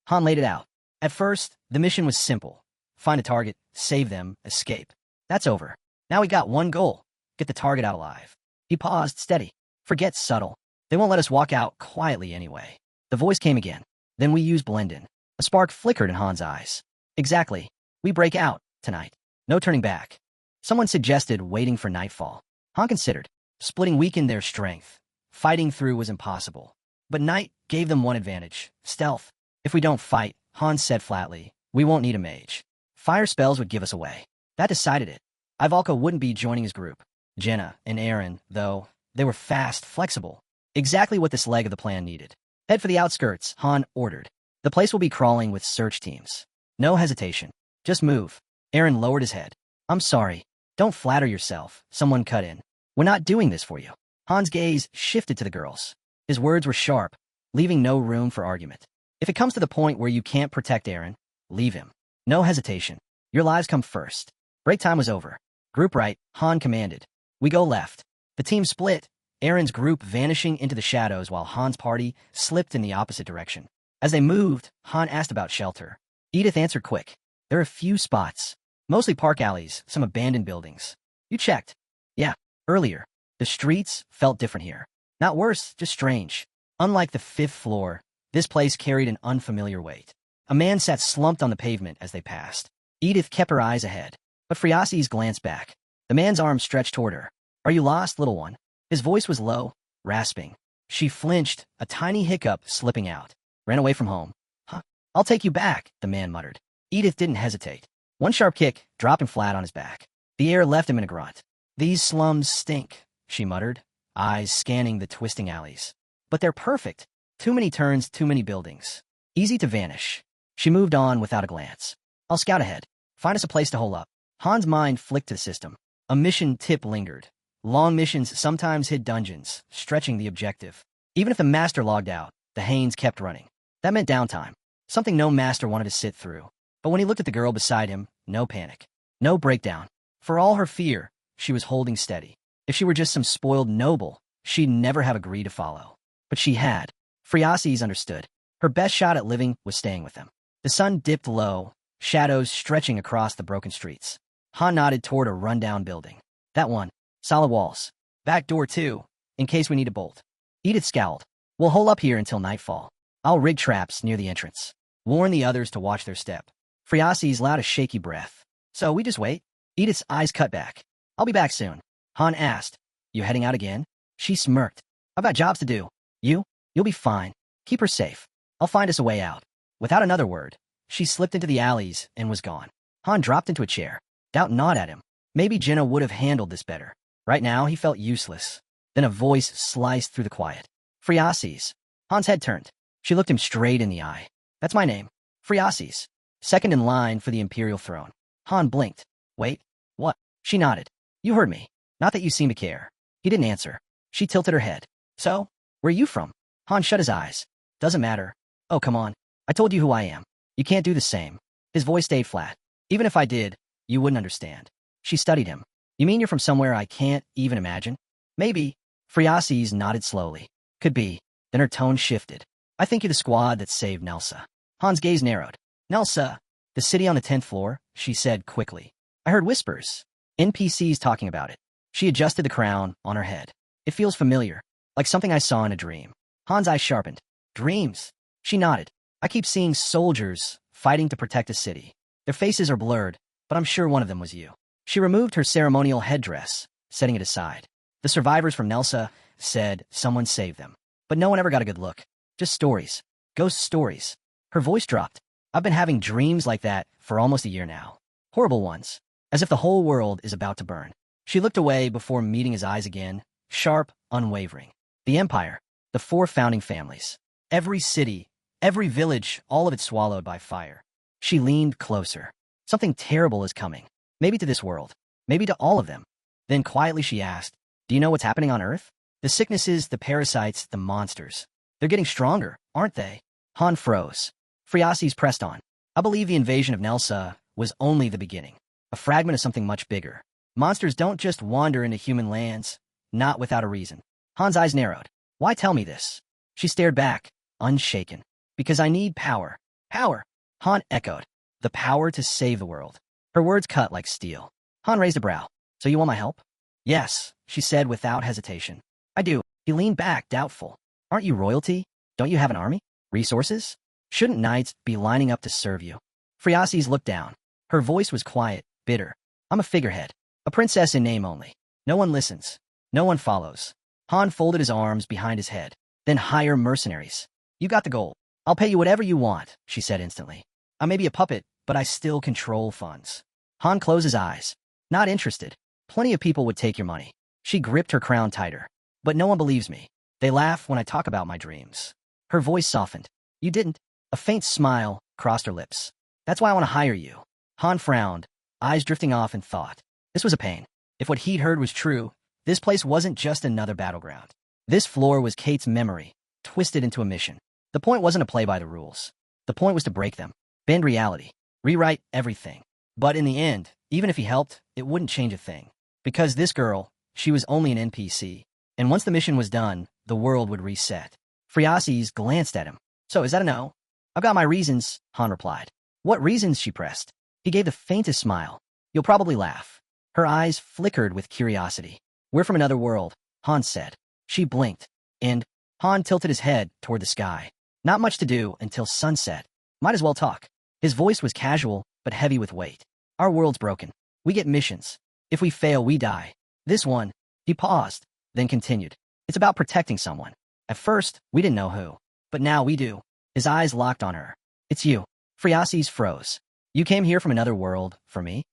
Han laid it out. At first, the mission was simple. Find a target, save them, escape. That's over. Now we got one goal. Get the target out alive. He paused, steady. Forget subtle. They won't let us walk out quietly anyway. The voice came again. Then we use blend-in. A spark flickered in Han's eyes. Exactly. We break out, tonight. No turning back. Someone suggested waiting for nightfall. Han considered. Splitting weakened their strength. Fighting through was impossible. But night gave them one advantage. Stealth. If we don't fight, Han said flatly, we won't need a mage. Fire spells would give us away. That decided it. Ivalka wouldn't be joining his group. Jenna and Aaron, though, they were fast, flexible. Exactly what this leg of the plan needed. Head for the outskirts, Han ordered. The place will be crawling with search teams. No hesitation. Just move. Aaron lowered his head. I'm sorry. Don't flatter yourself, someone cut in. We're not doing this for you. Han's gaze shifted to the girls. His words were sharp, leaving no room for argument. If it comes to the point where you can't protect Aaron, leave him. No hesitation. Your lives come first. Break time was over. Group right, Han commanded. We go left. The team split, Aaron's group vanishing into the shadows while Han's party slipped in the opposite direction. As they moved, Han asked about shelter. Edith answered quick. There are a few spots. Mostly park alleys, some abandoned buildings. You checked? Yeah, earlier. The streets felt different here. Not worse, just strange. Unlike the 5th floor, this place carried an unfamiliar weight. A man sat slumped on the pavement as they passed. Edith kept her eyes ahead, but Phreaces glanced back. The man's arm stretched toward her. Are you lost, little one? His voice was low, rasping. She flinched, a tiny hiccup slipping out. Ran away from home. Huh? I'll take you back, the man muttered. Edith didn't hesitate. One sharp kick dropped him flat on his back. The air left him in a grunt. These slums stink, she muttered, eyes scanning the twisting alleys. But they're perfect. Too many turns, too many buildings. Easy to vanish. She moved on without a glance. I'll scout ahead. Find us a place to hole up. Han's mind flicked to the system. A mission tip lingered. Long missions sometimes hid dungeons, stretching the objective. Even if the master logged out, the Haines kept running. That meant downtime. Something no master wanted to sit through. But when he looked at the girl beside him, no panic. No breakdown. For all her fear, she was holding steady. If she were just some spoiled noble, she'd never have agreed to follow. But she had. Phreaces understood. Her best shot at living was staying with them. The sun dipped low, shadows stretching across the broken streets. Han nodded toward a rundown building. That one. Solid walls. Back door too, in case we need a bolt. Edith scowled. We'll hole up here until nightfall. I'll rig traps near the entrance. Warn the others to watch their step. Phreaces let out a shaky breath. So we just wait? Edith's eyes cut back. I'll be back soon. Han asked. You heading out again? She smirked. I've got jobs to do. You'll be fine. Keep her safe. I'll find us a way out. Without another word, she slipped into the alleys and was gone. Han dropped into a chair. Doubt gnawed at him. Maybe Jenna would have handled this better. Right now, he felt useless. Then a voice sliced through the quiet. Phreaces. Han's head turned. She looked him straight in the eye. That's my name. Phreaces. Second in line for the Imperial throne. Han blinked. Wait, what? She nodded. You heard me. Not that you seem to care. He didn't answer. She tilted her head. So, where are you from? Han shut his eyes. Doesn't matter. Oh, come on. I told you who I am. You can't do the same. His voice stayed flat. Even if I did, you wouldn't understand. She studied him. You mean you're from somewhere I can't even imagine? Maybe. Phreaces nodded slowly. Could be. Then her tone shifted. I think you're the squad that saved Nelsa. Han's gaze narrowed. Nelsa, the city on the 10th floor, she said quickly. I heard whispers. NPCs talking about it. She adjusted the crown on her head. It feels familiar, like something I saw in a dream. Han's eyes sharpened. Dreams. She nodded. I keep seeing soldiers fighting to protect a city. Their faces are blurred, but I'm sure one of them was you. She removed her ceremonial headdress, setting it aside. The survivors from Nelsa said someone saved them. But no one ever got a good look. Just stories. Ghost stories. Her voice dropped. I've been having dreams like that for almost a year now. Horrible ones. As if the whole world is about to burn. She looked away before meeting his eyes again, sharp, unwavering. The Empire. The 4 founding families. Every city, every village, all of it swallowed by fire. She leaned closer. Something terrible is coming. Maybe to this world. Maybe to all of them. Then quietly she asked, do you know what's happening on Earth? The sicknesses, the parasites, the monsters. They're getting stronger, aren't they? Han froze. Phreaces pressed on. I believe the invasion of Nelsa was only the beginning. A fragment of something much bigger. Monsters don't just wander into human lands, not without a reason. Han's eyes narrowed. Why tell me this? She stared back, unshaken. Because I need power. Power. Han echoed. The power to save the world. Her words cut like steel. Han raised a brow. So you want my help? Yes, she said without hesitation. I do. He leaned back, doubtful. Aren't you royalty? Don't you have an army? Resources? Shouldn't knights be lining up to serve you? Phreaces looked down. Her voice was quiet, bitter. I'm a figurehead. A princess in name only. No one listens. No one follows. Han folded his arms behind his head. Then hire mercenaries. You got the goal. I'll pay you whatever you want, she said instantly. I may be a puppet, but I still control funds. Han closed his eyes. Not interested. Plenty of people would take your money. She gripped her crown tighter. But no one believes me. They laugh when I talk about my dreams. Her voice softened. You didn't. A faint smile crossed her lips. That's why I want to hire you. Han frowned, eyes drifting off in thought. This was a pain. If what he'd heard was true, this place wasn't just another battleground. This floor was Kate's memory, twisted into a mission. The point wasn't to play by the rules. The point was to break them, bend reality, rewrite everything. But in the end, even if he helped, it wouldn't change a thing. Because this girl, she was only an NPC. And once the mission was done, the world would reset. Phreaces glanced at him. So is that a no? I've got my reasons, Han replied. What reasons? She pressed. He gave the faintest smile. You'll probably laugh. Her eyes flickered with curiosity. We're from another world. Han said. She blinked, and Han tilted his head toward the sky. Not much to do until sunset. Might as well talk. His voice was casual, but heavy with weight. Our world's broken. We get missions. If we fail, we die. This one, he paused, then continued. It's about protecting someone. At first, we didn't know who. But now we do. His eyes locked on her. It's you. Phreases froze. You came here from another world, for me?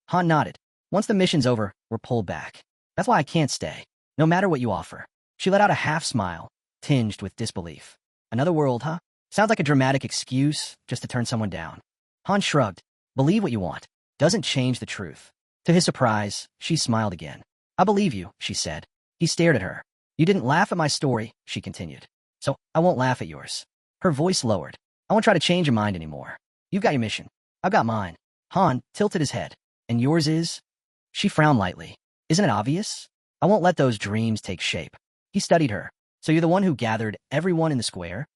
Han nodded. Once the mission's over, we're pulled back. That's why I can't stay, no matter what you offer. She let out a half smile, tinged with disbelief. Another world, huh? Sounds like a dramatic excuse just to turn someone down. Han shrugged. Believe what you want. Doesn't change the truth. To his surprise, she smiled again. I believe you, she said. He stared at her. You didn't laugh at my story, she continued. So I won't laugh at yours. Her voice lowered. I won't try to change your mind anymore. You've got your mission. I've got mine. Han tilted his head. And yours is? She frowned lightly. Isn't it obvious? I won't let those dreams take shape. He studied her. So you're the one who gathered everyone in the square?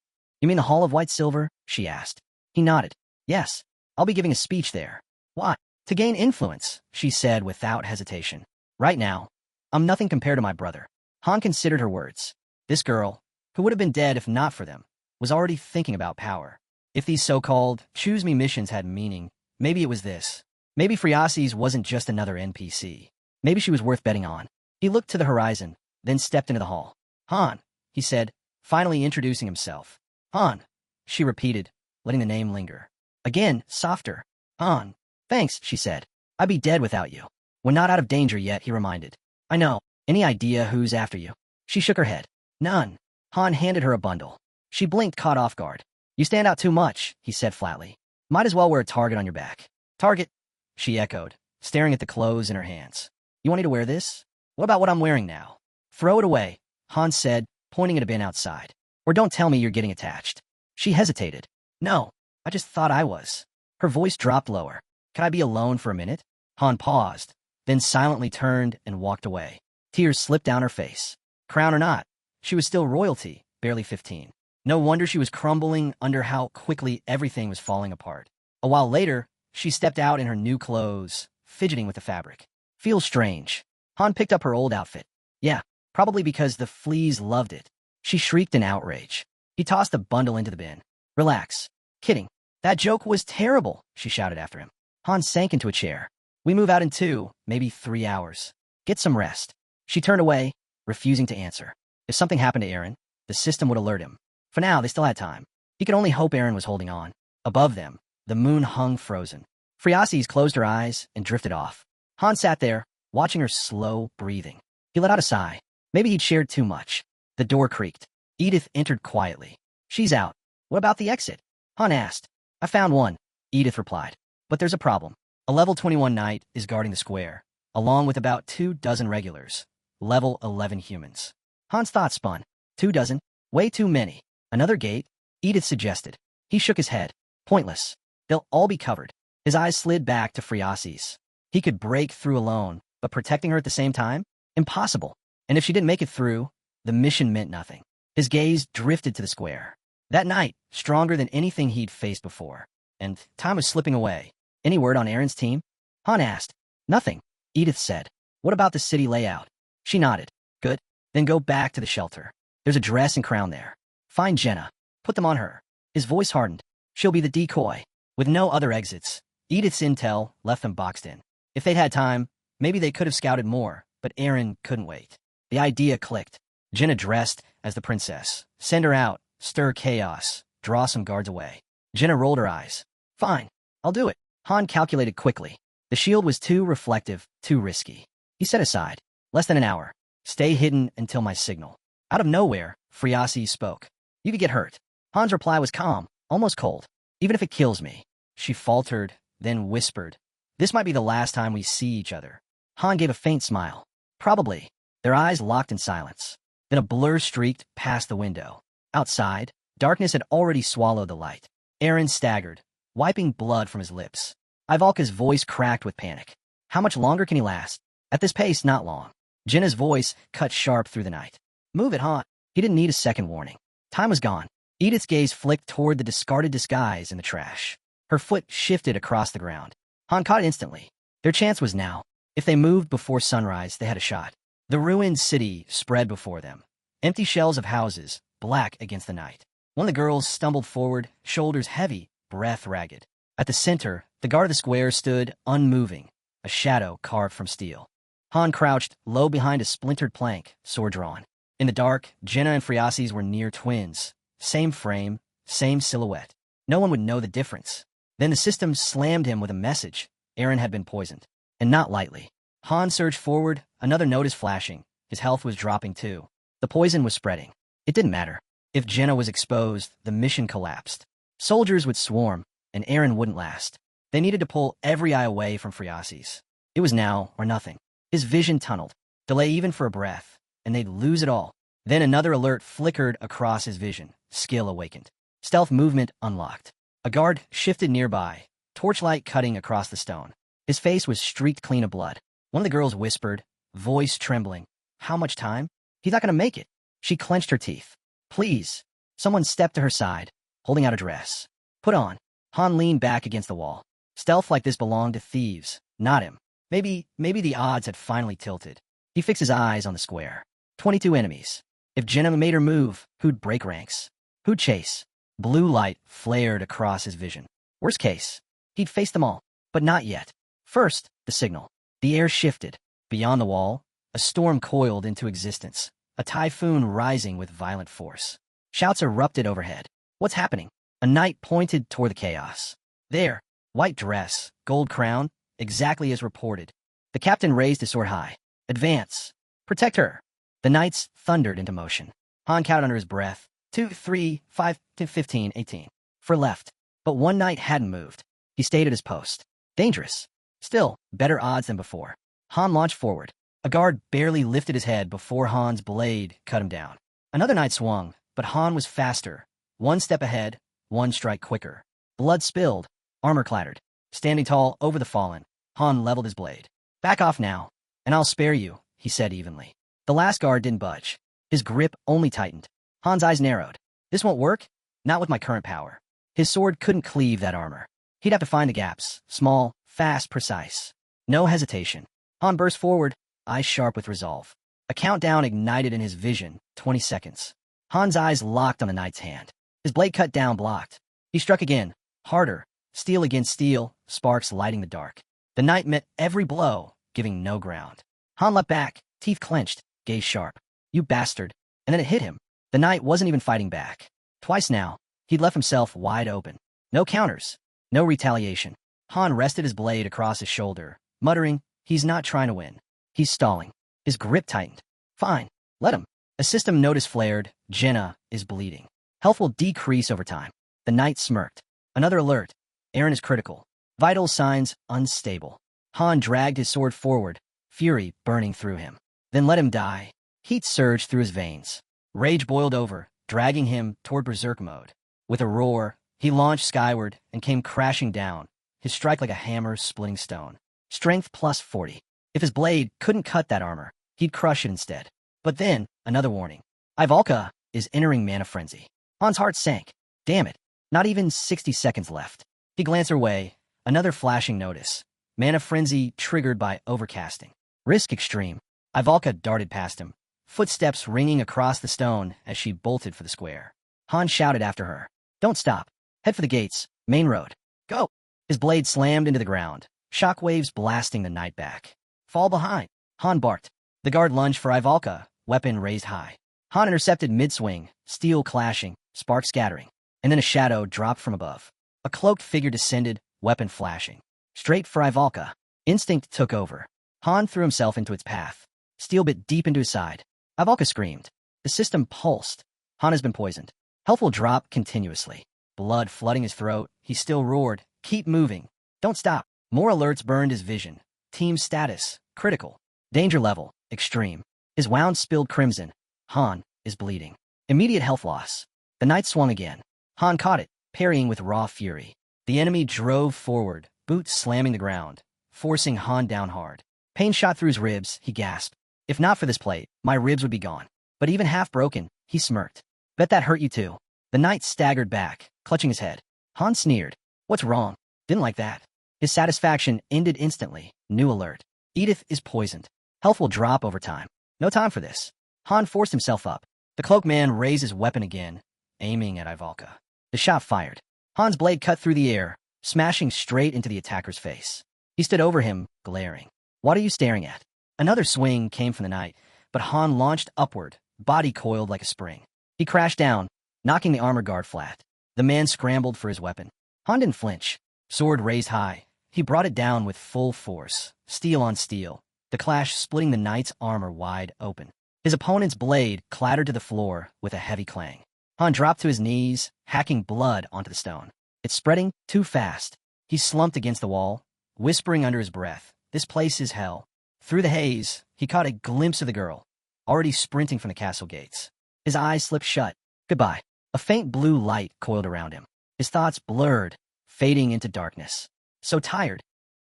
You mean the Hall of White Silver? She asked. He nodded. Yes. I'll be giving a speech there. Why? To gain influence, she said without hesitation. Right now, I'm nothing compared to my brother. Han considered her words. This girl, who would have been dead if not for them, was already thinking about power. If these so-called choose-me missions had meaning, maybe it was this. Maybe Phreases wasn't just another NPC. Maybe she was worth betting on. He looked to the horizon, then stepped into the hall. Han, he said, finally introducing himself. Han, she repeated, letting the name linger. Again, softer. Han. Thanks, she said. I'd be dead without you. We're not out of danger yet, he reminded. I know. Any idea who's after you? She shook her head. None. Han handed her a bundle. She blinked, caught off guard. You stand out too much, he said flatly. Might as well wear a target on your back. Target? She echoed, staring at the clothes in her hands. You want me to wear this? What about what I'm wearing now? Throw it away, Han said, pointing at a bin outside. Or don't tell me you're getting attached. She hesitated. No, I just thought I was. Her voice dropped lower. Can I be alone for a minute? Han paused, then silently turned and walked away. Tears slipped down her face. Crown or not, she was still royalty, barely 15. No wonder she was crumbling under how quickly everything was falling apart. A while later, she stepped out in her new clothes, fidgeting with the fabric. Feels strange. Han picked up her old outfit. Yeah, probably because the fleas loved it. She shrieked in outrage. He tossed the bundle into the bin. Relax. Kidding. That joke was terrible, she shouted after him. Han sank into a chair. We move out in 2, maybe 3 hours. Get some rest. She turned away, refusing to answer. If something happened to Eren, the system would alert him. For now, they still had time. He could only hope Eren was holding on. Above them, the moon hung frozen. Phreases closed her eyes and drifted off. Han sat there, watching her slow breathing. He let out a sigh. Maybe he'd shared too much. The door creaked. Edith entered quietly. She's out. What about the exit? Han asked. I found one, Edith replied. But there's a problem. A level 21 knight is guarding the square, along with about 24 regulars. Level 11 humans. Han's thoughts spun. 24? Way too many. Another gate? Edith suggested. He shook his head. Pointless. They'll all be covered. His eyes slid back to Phreases. He could break through alone, but protecting her at the same time? Impossible. And if she didn't make it through, the mission meant nothing. His gaze drifted to the square. That night, stronger than anything he'd faced before. And time was slipping away. Any word on Eren's team? Han asked. Nothing, Edith said. What about the city layout? She nodded. Good. Then go back to the shelter. There's a dress and crown there. Find Jenna. Put them on her. His voice hardened. She'll be the decoy. With no other exits, Edith's intel left them boxed in. If they'd had time, maybe they could have scouted more, but Eren couldn't wait. The idea clicked. Jenna dressed as the princess. Send her out, stir chaos, draw some guards away. Jenna rolled her eyes. Fine, I'll do it. Han calculated quickly. The shield was too reflective, too risky. He set aside. Less than an hour. Stay hidden until my signal. Out of nowhere, Phreases spoke. You could get hurt. Han's reply was calm, almost cold. Even if it kills me. She faltered, then whispered. This might be the last time we see each other. Han gave a faint smile. Probably. Their eyes locked in silence. Then a blur streaked past the window. Outside, darkness had already swallowed the light. Eren staggered, wiping blood from his lips. Ivalka's voice cracked with panic. How much longer can he last? At this pace, not long. Jenna's voice cut sharp through the night. Move it, Han. He didn't need a second warning. Time was gone. Edith's gaze flicked toward the discarded disguise in the trash. Her foot shifted across the ground. Han caught it instantly. Their chance was now. If they moved before sunrise, they had a shot. The ruined city spread before them. Empty shells of houses, black against the night. One of the girls stumbled forward, shoulders heavy, breath ragged. At the center, the guard of the square stood, unmoving, a shadow carved from steel. Han crouched, low behind a splintered plank, sword drawn. In the dark, Jenna and Friasis were near twins. Same frame, same silhouette. No one would know the difference. Then the system slammed him with a message. Eren had been poisoned. And not lightly. Han surged forward, another notice flashing. His health was dropping too. The poison was spreading. It didn't matter. If Jenna was exposed, the mission collapsed. Soldiers would swarm, and Eren wouldn't last. They needed to pull every eye away from Friasis. It was now or nothing. His vision tunneled. Delay even for a breath, and they'd lose it all. Then another alert flickered across his vision. Skill awakened. Stealth movement unlocked. A guard shifted nearby, torchlight cutting across the stone. His face was streaked clean of blood. One of the girls whispered, voice trembling, "How much time? He's not going to make it." She clenched her teeth. "Please." Someone stepped to her side, holding out a dress. "Put on." Han leaned back against the wall. Stealth like this belonged to thieves, not him. Maybe the odds had finally tilted. He fixed his eyes on the square. 22 enemies. If Jenna made her move, who'd break ranks? Who'd chase? Blue light flared across his vision. Worst case, he'd face them all, but not yet. First, the signal. The air shifted. Beyond the wall, a storm coiled into existence, a typhoon rising with violent force. Shouts erupted overhead. What's happening? A knight pointed toward the chaos. There, white dress, gold crown, exactly as reported. The captain raised his sword high. Advance. Protect her. The knights thundered into motion. Han counted under his breath. 2, 3, 5, 15, 18. For left. But one knight hadn't moved. He stayed at his post. Dangerous. Still, better odds than before. Han launched forward. A guard barely lifted his head before Han's blade cut him down. Another knight swung, but Han was faster. One step ahead, one strike quicker. Blood spilled. Armor clattered. Standing tall over the fallen, Han leveled his blade. "Back off now, and I'll spare you," he said evenly. The last guard didn't budge. His grip only tightened. Han's eyes narrowed. This won't work? Not with my current power. His sword couldn't cleave that armor. He'd have to find the gaps. Small, fast, precise. No hesitation. Han burst forward, eyes sharp with resolve. A countdown ignited in his vision. 20 seconds. Han's eyes locked on the knight's hand. His blade cut down, blocked. He struck again. Harder. Steel against steel, sparks lighting the dark. The knight met every blow, giving no ground. Han leapt back, teeth clenched, gaze sharp. "You bastard." And then it hit him. The knight wasn't even fighting back. Twice now, he'd left himself wide open. No counters. No retaliation. Han rested his blade across his shoulder, muttering, "He's not trying to win. He's stalling." His grip tightened. "Fine. Let him." A system notice flared. Jenna is bleeding. Health will decrease over time. The knight smirked. Another alert. Eren is critical. Vital signs unstable. Han dragged his sword forward, fury burning through him. Then let him die. Heat surged through his veins. Rage boiled over, dragging him toward berserk mode. With a roar, he launched skyward and came crashing down, his strike like a hammer splitting stone. Strength plus 40. If his blade couldn't cut that armor, he'd crush it instead. But then, another warning. Ivalka is entering mana frenzy. Han's heart sank. Damn it. Not even 60 seconds left. He glanced her way. Another flashing notice. Mana frenzy triggered by overcasting. Risk extreme. Ivalka darted past him, footsteps ringing across the stone as she bolted for the square. Han shouted after her. "Don't stop. Head for the gates. Main road. Go." His blade slammed into the ground, shockwaves blasting the knight back. "Fall behind." Han barked. The guard lunged for Ivalka, weapon raised high. Han intercepted mid-swing, steel clashing, sparks scattering. And then a shadow dropped from above. A cloaked figure descended, weapon flashing. Straight for Ivalka. Instinct took over. Han threw himself into its path. Steel bit deep into his side. Ivalka screamed. The system pulsed. Han has been poisoned. Health will drop continuously. Blood flooding his throat, he still roared. "Keep moving. Don't stop." More alerts burned his vision. Team status, critical. Danger level, extreme. His wound spilled crimson. Han is bleeding. Immediate health loss. The knight swung again. Han caught it, parrying with raw fury. The enemy drove forward, boots slamming the ground, forcing Han down hard. Pain shot through his ribs, he gasped. "If not for this plate, my ribs would be gone." But even half broken, he smirked. "Bet that hurt you too." The knight staggered back, clutching his head. Han sneered. "What's wrong?" "Didn't like that." His satisfaction ended instantly. New alert. Edith is poisoned. Health will drop over time. No time for this. Han forced himself up. The cloaked man raised his weapon again, aiming at Ivalka. The shot fired. Han's blade cut through the air, smashing straight into the attacker's face. He stood over him, glaring. What are you staring at? Another swing came from the night, but Han launched upward, body coiled like a spring. He crashed down, knocking the armor guard flat. The man scrambled for his weapon. Han didn't flinch. Sword raised high. He brought it down with full force, steel on steel, the clash splitting the knight's armor wide open. His opponent's blade clattered to the floor with a heavy clang. Han dropped to his knees, hacking blood onto the stone. It's spreading too fast. He slumped against the wall, whispering under his breath, "This place is hell." Through the haze, he caught a glimpse of the girl, already sprinting from the castle gates. His eyes slipped shut. Goodbye. A faint blue light coiled around him. His thoughts blurred, fading into darkness. So tired.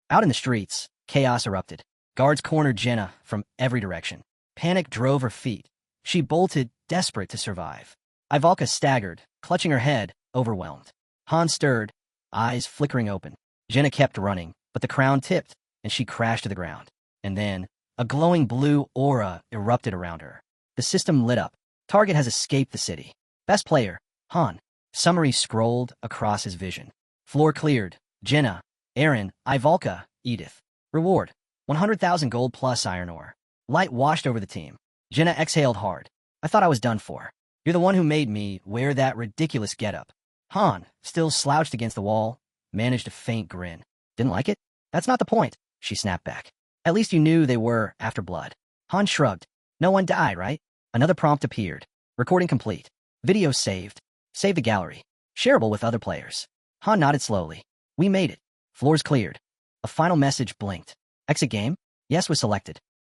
Out in the streets, chaos erupted. Guards cornered Jenna from every direction. Panic drove her feet. She bolted, desperate to survive. Ivalka staggered, clutching her head, overwhelmed. Han stirred, eyes flickering open. Jenna kept running, but the crown tipped, and she crashed to the ground. And then, a glowing blue aura erupted around her. The system lit up. Target has escaped the city. Best player, Han. Summary scrolled across his vision. Floor cleared. Jenna, Aaron, Ivalka, Edith. Reward, 100,000 gold plus iron ore. Light washed over the team. Jenna exhaled hard. I thought I was done for. You're the one who made me wear that ridiculous getup. Han, still slouched against the wall, managed a faint grin. Didn't like it? That's not the point, she snapped back. At least you knew they were after blood. Han shrugged. No one died, right? Another prompt appeared. Recording complete. Video saved. Save the gallery. Shareable with other players. Han nodded slowly. We made it. Floors cleared. A final message blinked. Exit game? Yes was selected.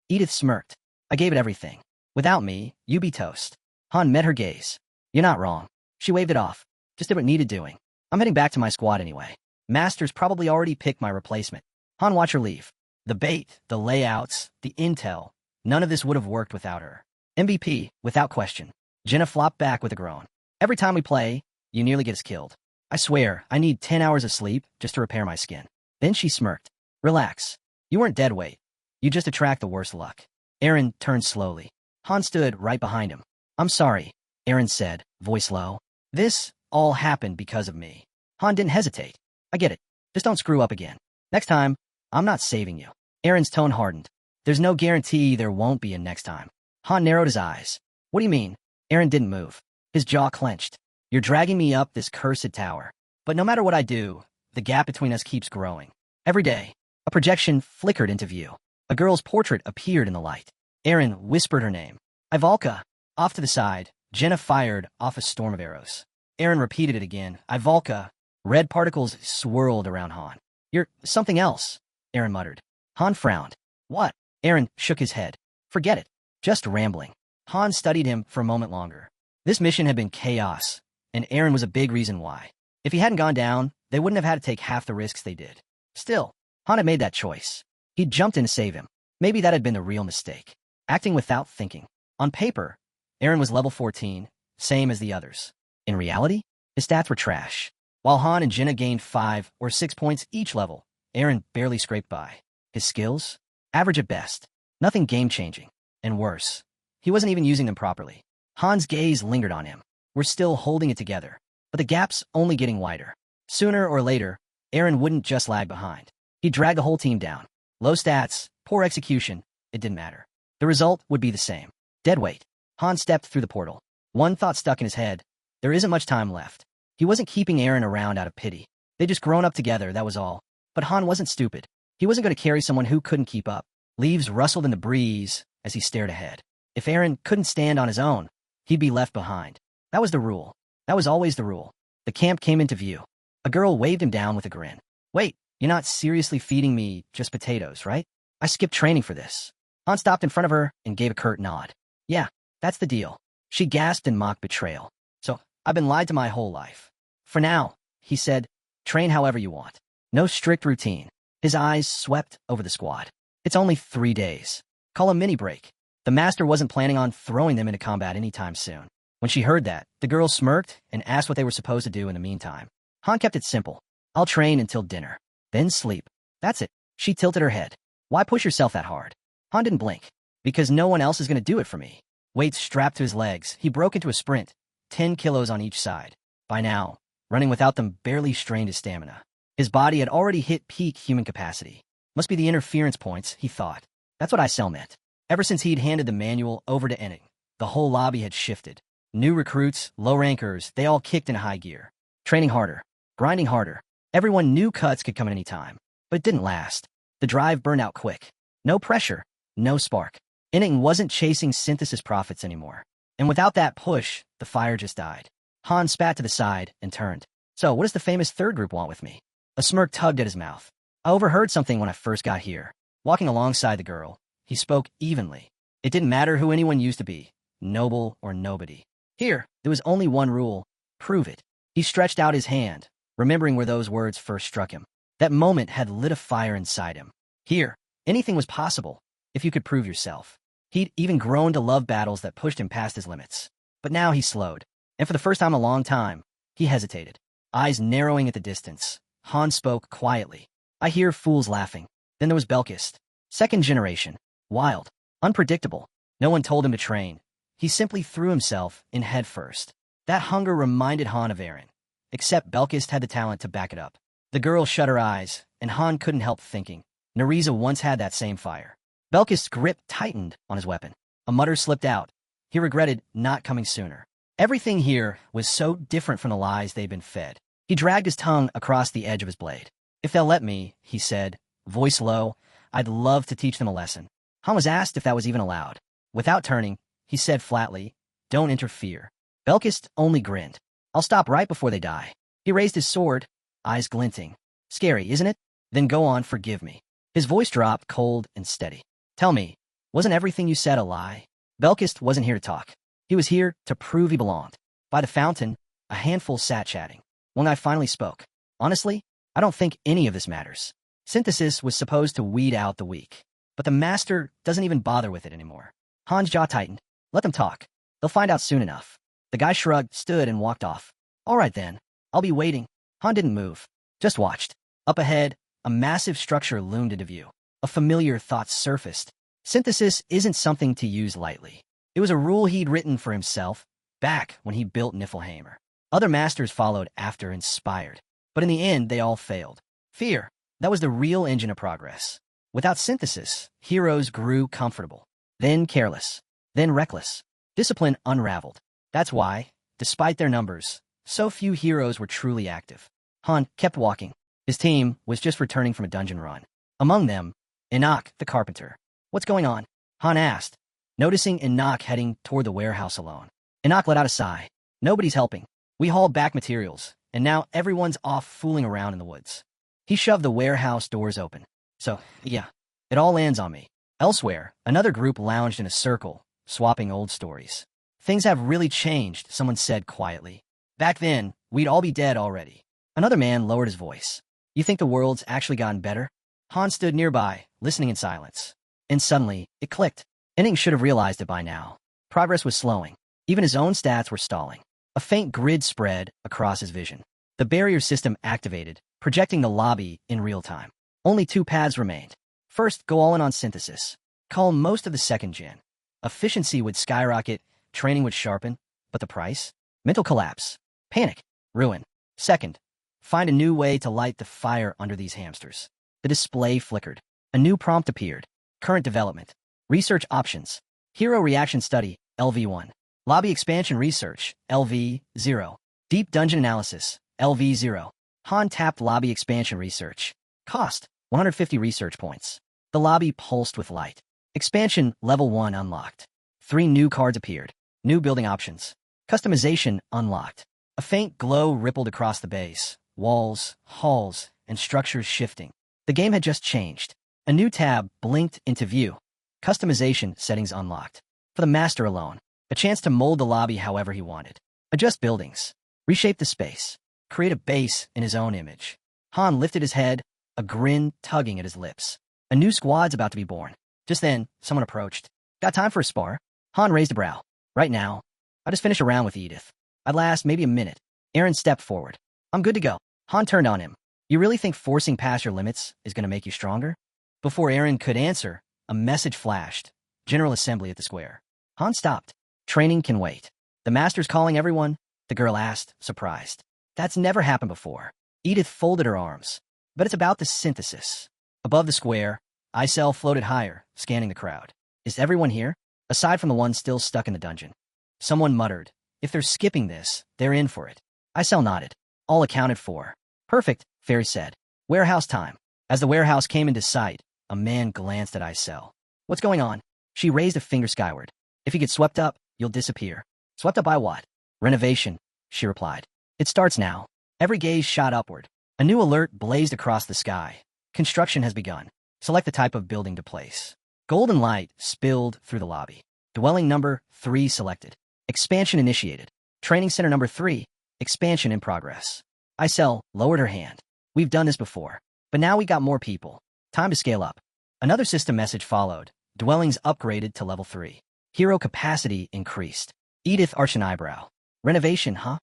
Edith smirked. I gave it everything. Without me, you be toast. Han met her gaze. You're not wrong. She waved it off. Just did what needed doing. I'm heading back to my squad anyway. Master's probably already picked my replacement. Han watched her leave. The bait, the layouts, the intel, none of this would have worked without her. MVP, without question. Jenna flopped back with a groan. Every time we play, you nearly get us killed. I swear, I need 10 hours of sleep just to repair my skin. Then she smirked. Relax. You weren't dead weight. You just attract the worst luck. Aaron turned slowly. Han stood right behind him. I'm sorry, Aaron said, voice low. This all happened because of me. Han didn't hesitate. I get it. Just don't screw up again. Next time, I'm not saving you. Aaron's tone hardened. There's no guarantee there won't be a next time. Han narrowed his eyes. What do you mean? Aaron didn't move. His jaw clenched. You're dragging me up this cursed tower. But no matter what I do, the gap between us keeps growing. Every day, a projection flickered into view. A girl's portrait appeared in the light. Aaron whispered her name. Ivalka. Off to the side, Jenna fired off a storm of arrows. Aaron repeated it again. Ivalka. Red particles swirled around Han. You're something else, Aaron muttered. Han frowned. What? Aaron shook his head. Forget it. Just rambling. Han studied him for a moment longer. This mission had been chaos, and Aaron was a big reason why. If he hadn't gone down, they wouldn't have had to take half the risks they did. Still, Han had made that choice. He'd jumped in to save him. Maybe that had been the real mistake. Acting without thinking. On paper, Aaron was level 14, same as the others. In reality, his stats were trash. While Han and Jenna gained 5 or 6 points each level, Aaron barely scraped by. His skills? Average at best. Nothing game-changing. And worse, he wasn't even using them properly. Han's gaze lingered on him. We're still holding it together, but the gap's only getting wider. Sooner or later, Aaron wouldn't just lag behind. He'd drag the whole team down. Low stats, poor execution, it didn't matter. The result would be the same. Dead weight. Han stepped through the portal. One thought stuck in his head. There isn't much time left. He wasn't keeping Aaron around out of pity. They'd just grown up together, that was all. But Han wasn't stupid. He wasn't going to carry someone who couldn't keep up. Leaves rustled in the breeze as he stared ahead. If Aaron couldn't stand on his own, he'd be left behind. That was the rule. That was always the rule. The camp came into view. A girl waved him down with a grin. Wait, you're not seriously feeding me just potatoes, right? I skipped training for this. Han stopped in front of her and gave a curt nod. Yeah, that's the deal. She gasped in mock betrayal. So, I've been lied to my whole life. For now, he said, train however you want. No strict routine. His eyes swept over the squad. It's only 3 days. Call a mini break. The master wasn't planning on throwing them into combat anytime soon. When she heard that, the girl smirked and asked what they were supposed to do in the meantime. Han kept it simple. I'll train until dinner. Then sleep. That's it. She tilted her head. Why push yourself that hard? Han didn't blink. Because no one else is going to do it for me. Weights strapped to his legs, he broke into a sprint, 10 kilos on each side. By now, running without them barely strained his stamina. His body had already hit peak human capacity. Must be the interference points, he thought. That's what I meant. Ever since he'd handed the manual over to Enning, the whole lobby had shifted. New recruits, low rankers, they all kicked in high gear. Training harder, grinding harder. Everyone knew cuts could come at any time. But it didn't last. The drive burned out quick. No pressure, no spark. Enning wasn't chasing synthesis profits anymore. And without that push, the fire just died. Han spat to the side and turned. So, what does the famous third group want with me? A smirk tugged at his mouth. I overheard something when I first got here. Walking alongside the girl, he spoke evenly. It didn't matter who anyone used to be, noble or nobody. Here, there was only one rule. Prove it. He stretched out his hand, remembering where those words first struck him. That moment had lit a fire inside him. Here, anything was possible, if you could prove yourself. He'd even grown to love battles that pushed him past his limits. But now he slowed, and for the first time in a long time, he hesitated. Eyes narrowing at the distance, Han spoke quietly. I hear fools laughing. Then there was Belkist. Second generation. Wild. Unpredictable. No one told him to train. He simply threw himself in head first. That hunger reminded Han of Eren. Except Belkist had the talent to back it up. The girl shut her eyes, and Han couldn't help thinking. Nereza once had that same fire. Belkist's grip tightened on his weapon. A mutter slipped out. He regretted not coming sooner. Everything here was so different from the lies they'd been fed. He dragged his tongue across the edge of his blade. If they'll let me, he said, voice low, I'd love to teach them a lesson. Han was asked if that was even allowed. Without turning, he said flatly, don't interfere. Belkist only grinned. I'll stop right before they die. He raised his sword, eyes glinting. Scary, isn't it? Then go on, forgive me. His voice dropped cold and steady. Tell me, wasn't everything you said a lie? Belkist wasn't here to talk. He was here to prove he belonged. By the fountain, a handful sat chatting. One guy finally spoke. Honestly, I don't think any of this matters. Synthesis was supposed to weed out the weak. But the master doesn't even bother with it anymore. Han's jaw tightened. Let them talk. They'll find out soon enough. The guy shrugged, stood, and walked off. All right then. I'll be waiting. Han didn't move. Just watched. Up ahead, a massive structure loomed into view. A familiar thought surfaced. Synthesis isn't something to use lightly. It was a rule he'd written for himself, back when he built Niflheimer. Other masters followed after, inspired. But in the end, they all failed. Fear. That was the real engine of progress. Without synthesis, heroes grew comfortable. Then careless. Then reckless. Discipline unraveled. That's why, despite their numbers, so few heroes were truly active. Han kept walking. His team was just returning from a dungeon run. Among them, Enoch the carpenter. What's going on? Han asked, noticing Enoch heading toward the warehouse alone. Enoch let out a sigh. Nobody's helping. We hauled back materials, and now everyone's off fooling around in the woods. He shoved the warehouse doors open. So, yeah, it all lands on me. Elsewhere, another group lounged in a circle, swapping old stories. Things have really changed, someone said quietly. Back then, we'd all be dead already. Another man lowered his voice. You think the world's actually gotten better? Han stood nearby, listening in silence. And suddenly, it clicked. Enning should have realized it by now. Progress was slowing. Even his own stats were stalling. A faint grid spread across his vision. The barrier system activated, projecting the lobby in real time. Only two paths remained. First, go all in on synthesis. Cull most of the second gen. Efficiency would skyrocket, training would sharpen, but the price? Mental collapse. Panic. Ruin. Second, find a new way to light the fire under these hamsters. The display flickered. A new prompt appeared. Current development. Research options. Hero reaction study, LV1. Lobby expansion research, LV0. Deep dungeon analysis, LV0. Han tapped lobby expansion research. Cost, 150 research points. The lobby pulsed with light. Expansion level 1 unlocked. 3 new cards appeared. New building options. Customization unlocked. A faint glow rippled across the base. Walls, halls, and structures shifting. The game had just changed. A new tab blinked into view. Customization settings unlocked. For the master alone, a chance to mold the lobby however he wanted. Adjust buildings. Reshape the space. Create a base in his own image. Han lifted his head, a grin tugging at his lips. A new squad's about to be born. Just then, someone approached. Got time for a spar? Han raised a brow. Right now. I just finished a round with Edith. I'd last maybe a minute. Eren stepped forward. I'm good to go. Han turned on him. You really think forcing past your limits is going to make you stronger? Before Eren could answer, a message flashed. General assembly at the square. Han stopped. Training can wait. The master's calling everyone? The girl asked, surprised. That's never happened before. Edith folded her arms. But it's about the synthesis. Above the square, Isel floated higher, scanning the crowd. Is everyone here? Aside from the one still stuck in the dungeon. Someone muttered. If they're skipping this, they're in for it. Isel nodded. All accounted for. Perfect, Fairy said. Warehouse time. As the warehouse came into sight, a man glanced at Isel. What's going on? She raised a finger skyward. If you get swept up, you'll disappear. Swept up by what? Renovation, she replied. It starts now. Every gaze shot upward. A new alert blazed across the sky. Construction has begun. Select the type of building to place. Golden light spilled through the lobby. Dwelling number 3 selected. Expansion initiated. Training center number 3. Expansion in progress. Isel lowered her hand. We've done this before. But now we got more people. Time to scale up. Another system message followed. Dwellings upgraded to level 3. Hero capacity increased. Edith arched an eyebrow. Renovation, huh?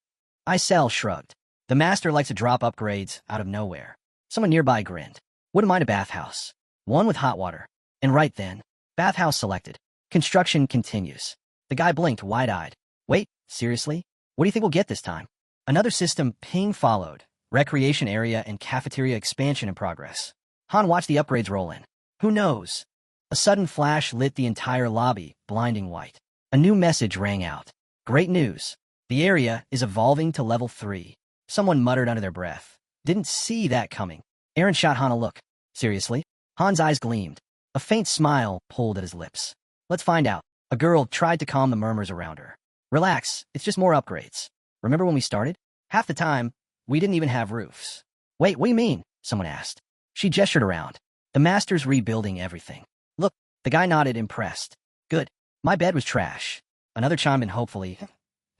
Isel shrugged. The master likes to drop upgrades out of nowhere. Someone nearby grinned. Wouldn't mind a bathhouse. One with hot water. And right then, bathhouse selected. Construction continues. The guy blinked wide-eyed. Wait, seriously? What do you think we'll get this time? Another system ping followed. Recreation area and cafeteria expansion in progress. Han watched the upgrades roll in. Who knows? A sudden flash lit the entire lobby, blinding white. A new message rang out. Great news. The area is evolving to level 3. Someone muttered under their breath. Didn't see that coming. Aaron shot Han a look. Seriously? Han's eyes gleamed. A faint smile pulled at his lips. Let's find out. A girl tried to calm the murmurs around her. Relax, it's just more upgrades. Remember when we started? Half the time, we didn't even have roofs. Wait, what do you mean? Someone asked. She gestured around. The master's rebuilding everything. Look, the guy nodded, impressed. Good. My bed was trash. Another chimed in hopefully.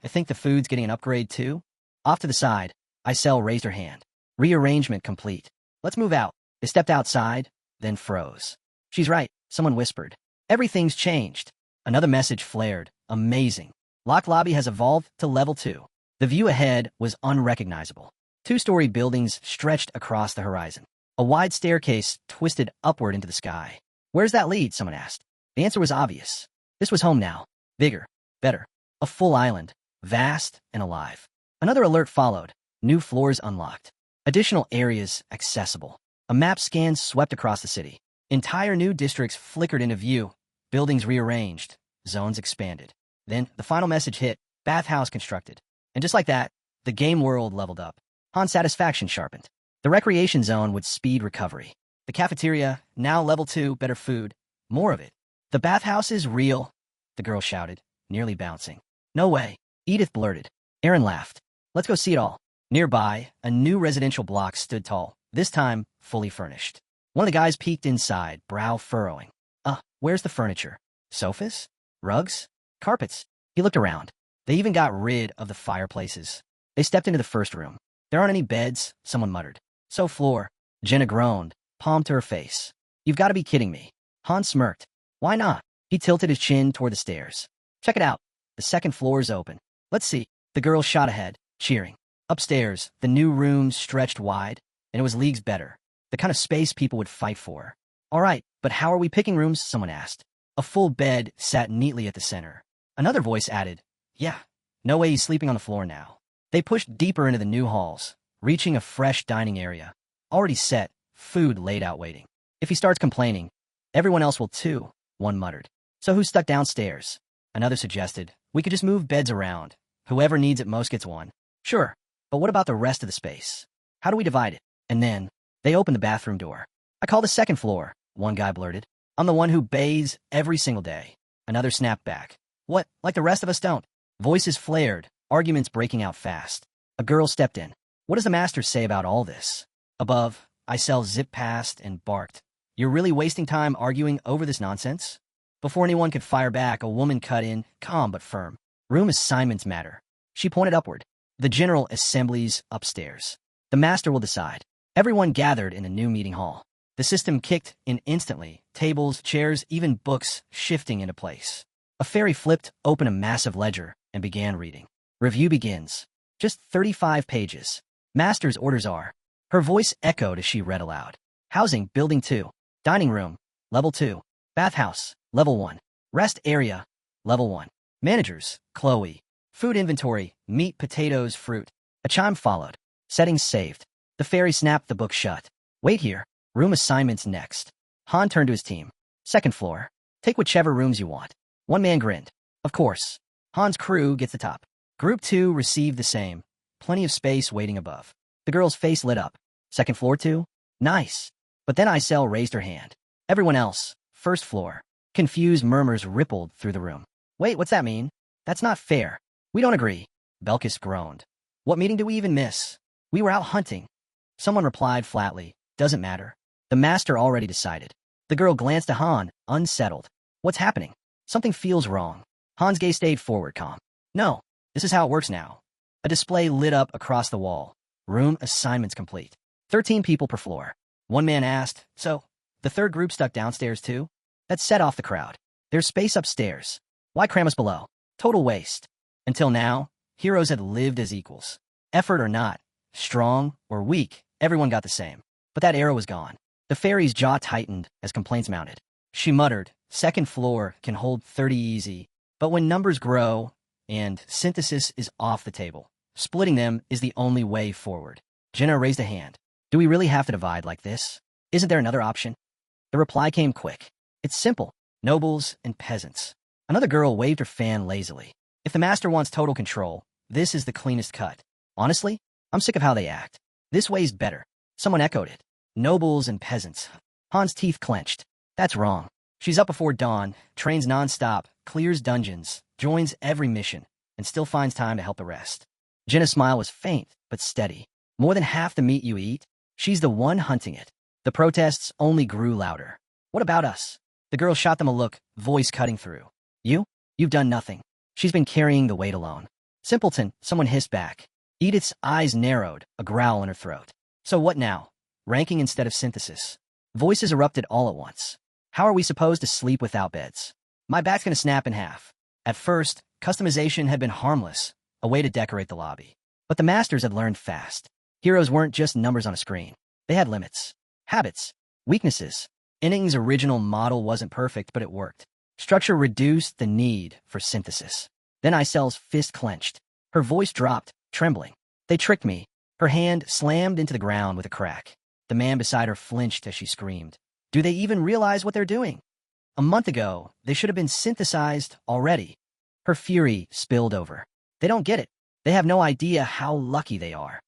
I think the food's getting an upgrade too? Off to the side, Isel raised her hand. Rearrangement complete. Let's move out. They stepped outside, then froze. She's right, someone whispered. Everything's changed. Another message flared. Amazing. Lock lobby has evolved to level 2. The view ahead was unrecognizable. 2-story buildings stretched across the horizon. A wide staircase twisted upward into the sky. Where's that lead? Someone asked. The answer was obvious. This was home now. Bigger. Better. A full island. Vast and alive. Another alert followed. New floors unlocked. Additional areas accessible. A map scan swept across the city. Entire new districts flickered into view. Buildings rearranged. Zones expanded. Then the final message hit. Bathhouse constructed. And just like that, the game world leveled up. Han's satisfaction sharpened. The recreation zone would speed recovery. The cafeteria, now level 2, better food. More of it. The bathhouse is real, the girl shouted, nearly bouncing. No way, Edith blurted. Aaron laughed. Let's go see it all. Nearby, a new residential block stood tall, this time fully furnished. One of the guys peeked inside, brow furrowing. Where's the furniture? Sofas? Rugs? Carpets? He looked around. They even got rid of the fireplaces. They stepped into the first room. There aren't any beds, someone muttered. So floor. Jenna groaned, palm to her face. You've got to be kidding me. Han smirked. Why not? He tilted his chin toward the stairs. Check it out. The second floor's open. Let's see. The girl shot ahead, cheering. Upstairs, the new room stretched wide, and it was leagues better. The kind of space people would fight for. All right, but how are we picking rooms? Someone asked. A full bed sat neatly at the center. Another voice added, yeah, no way he's sleeping on the floor now. They pushed deeper into the new halls, reaching a fresh dining area. Already set, food laid out waiting. If he starts complaining, everyone else will too, one muttered. So who's stuck downstairs? Another suggested, we could just move beds around. Whoever needs it most gets one. Sure, but what about the rest of the space? How do we divide it? And then, they opened the bathroom door. I call the second floor, one guy blurted. I'm the one who bathes every single day. Another snapped back. What, like the rest of us don't? Voices flared, arguments breaking out fast. A girl stepped in. What does the master say about all this? Above, Isel zipped past and barked. You're really wasting time arguing over this nonsense? Before anyone could fire back, a woman cut in, calm but firm. Room assignments matter. She pointed upward. The general assembly's upstairs. The master will decide. Everyone gathered in the new meeting hall. The system kicked in instantly, tables, chairs, even books shifting into place. A fairy flipped open a massive ledger and began reading. Review begins. Just 35 pages. Master's orders are. Her voice echoed as she read aloud. Housing, Building 2. Dining room, Level 2. Bathhouse, Level 1. Rest area, level 1. Managers, Chloe. Food inventory, meat, potatoes, fruit. A chime followed. Settings saved. The fairy snapped the book shut. Wait here. Room assignments next. Han turned to his team. Second floor. Take whichever rooms you want. One man grinned. Of course. Han's crew gets the top. Group 2 received the same. Plenty of space waiting above. The girl's face lit up. Second floor too? Nice. But then Isel raised her hand. Everyone else, first floor. Confused murmurs rippled through the room. Wait, what's that mean? That's not fair. We don't agree. Belkis groaned. What meeting do we even miss? We were out hunting. Someone replied flatly. Doesn't matter. The master already decided. The girl glanced at Han, unsettled. What's happening? Something feels wrong. Han's gaze stayed forward, calm. No, this is how it works now. A display lit up across the wall. Room assignments complete. 13 people per floor. One man asked, so, the third group stuck downstairs too? That set off the crowd. There's space upstairs. Why cram us below? Total waste. Until now, heroes had lived as equals. Effort or not, strong or weak, everyone got the same. But that era was gone. The fairy's jaw tightened as complaints mounted. She muttered, second floor can hold 30 easy. But when numbers grow, and synthesis is off the table, splitting them is the only way forward. Jenna raised a hand. Do we really have to divide like this? Isn't there another option? The reply came quick. It's simple. Nobles and peasants. Another girl waved her fan lazily. If the master wants total control, this is the cleanest cut. Honestly, I'm sick of how they act. This way's better. Someone echoed it. Nobles and peasants. Han's teeth clenched. That's wrong. She's up before dawn, trains non-stop, clears dungeons, joins every mission, and still finds time to help the rest. Jenna's smile was faint, but steady. More than half the meat you eat, she's the one hunting it. The protests only grew louder. What about us? The girl shot them a look, voice cutting through. You've done nothing. She's been carrying the weight alone. Simpleton, someone hissed back. Edith's eyes narrowed, a growl in her throat. So what now? Ranking instead of synthesis. Voices erupted all at once. How are we supposed to sleep without beds? My back's gonna snap in half. At first, customization had been harmless, a way to decorate the lobby. But the masters had learned fast. Heroes weren't just numbers on a screen. They had limits, habits, weaknesses. Inning's original model wasn't perfect, but it worked. Structure reduced the need for synthesis. Then Isel's fist clenched. Her voice dropped, trembling. They tricked me. Her hand slammed into the ground with a crack. The man beside her flinched as she screamed. Do they even realize what they're doing? A month ago, they should have been synthesized already. Her fury spilled over. They don't get it. They have no idea how lucky they are.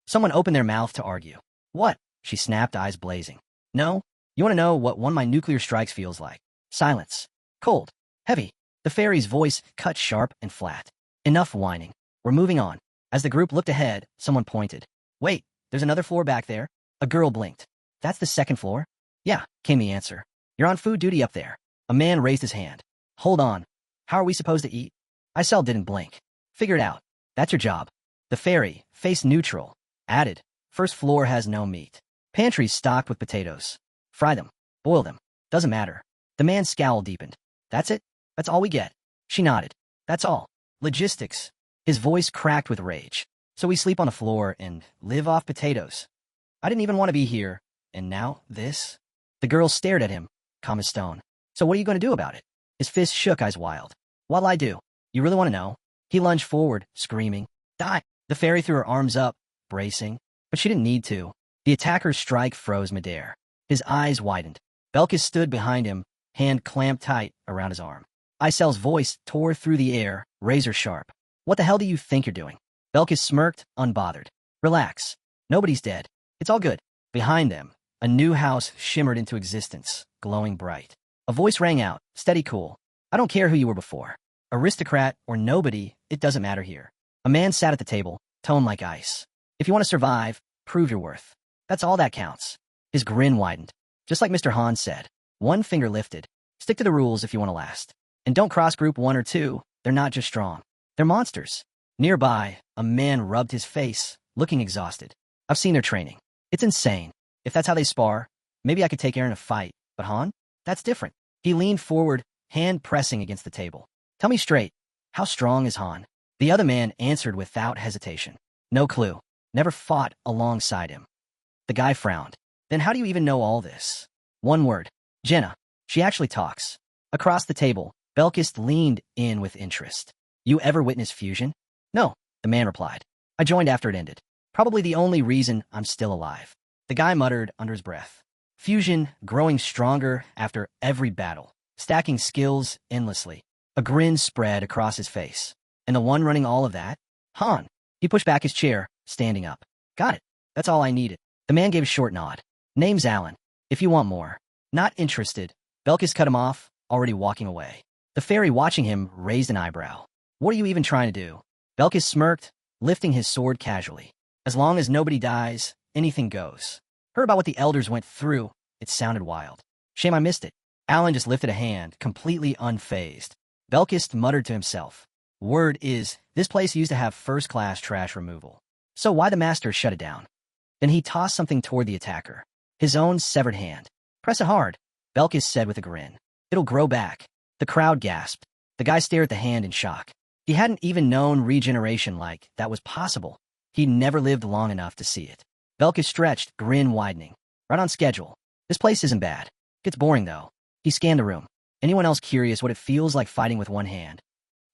Someone opened their mouth to argue. What? She snapped, eyes blazing. No? You want to know what one of my nuclear strikes feels like? Silence. Cold. Heavy. The fairy's voice cut sharp and flat. Enough whining. We're moving on. As the group looked ahead, someone pointed. Wait, there's another floor back there. A girl blinked. That's the second floor? Yeah, came the answer. You're on food duty up there. A man raised his hand. Hold on. How are we supposed to eat? Isel didn't blink. Figure it out. That's your job. The fairy, face neutral, added. First floor has no meat. Pantry's stocked with potatoes. Fry them. Boil them. Doesn't matter. The man's scowl deepened. That's it? That's all we get? She nodded. That's all. Logistics. His voice cracked with rage. So we sleep on the floor and live off potatoes. I didn't even want to be here. And now, this? The girl stared at him, calm as stone. So what are you going to do about it? His fist shook, eyes wild. What'll I do? You really want to know? He lunged forward, screaming. Die! The fairy threw her arms up, bracing. But she didn't need to. The attacker's strike froze midair. His eyes widened. Belkis stood behind him, hand clamped tight around his arm. Isel's voice tore through the air, razor sharp. What the hell do you think you're doing? Belkis smirked, unbothered. Relax. Nobody's dead. It's all good. Behind them, a new house shimmered into existence, glowing bright. A voice rang out, steady, cool. I don't care who you were before. Aristocrat or nobody, it doesn't matter here. A man sat at the table, tone like ice. If you want to survive, prove your worth. That's all that counts. His grin widened. Just like Mr. Han said. One finger lifted. Stick to the rules if you want to last. And don't cross group 1 or 2. They're not just strong. They're monsters. Nearby, a man rubbed his face, looking exhausted. I've seen their training. It's insane. If that's how they spar, maybe I could take Eren in a fight. But Han? That's different. He leaned forward, hand pressing against the table. Tell me straight, how strong is Han? The other man answered without hesitation. No clue. Never fought alongside him. The guy frowned. Then how do you even know all this? One word. Jenna. She actually talks. Across the table, Belkis leaned in with interest. You ever witness fusion? No, the man replied. I joined after it ended. Probably the only reason I'm still alive. The guy muttered under his breath. Fusion growing stronger after every battle, stacking skills endlessly. A grin spread across his face. And the one running all of that? Han. He pushed back his chair, standing up. Got it. That's all I needed. The man gave a short nod. Name's Alan. If you want more. Not interested. Belkis cut him off, already walking away. The fairy watching him raised an eyebrow. What are you even trying to do? Belkis smirked, lifting his sword casually. As long as nobody dies, anything goes. Heard about what the elders went through. It sounded wild. Shame I missed it. Alan just lifted a hand, completely unfazed. Belkis muttered to himself. Word is, this place used to have first-class trash removal. So why the master shut it down? Then he tossed something toward the attacker. His own severed hand. Press it hard, Belkis said with a grin. It'll grow back. The crowd gasped. The guy stared at the hand in shock. He hadn't even known regeneration like that was possible. He'd never lived long enough to see it. Belkis stretched, grin widening. Right on schedule. This place isn't bad. Gets boring, though. He scanned the room. Anyone else curious what it feels like fighting with one hand?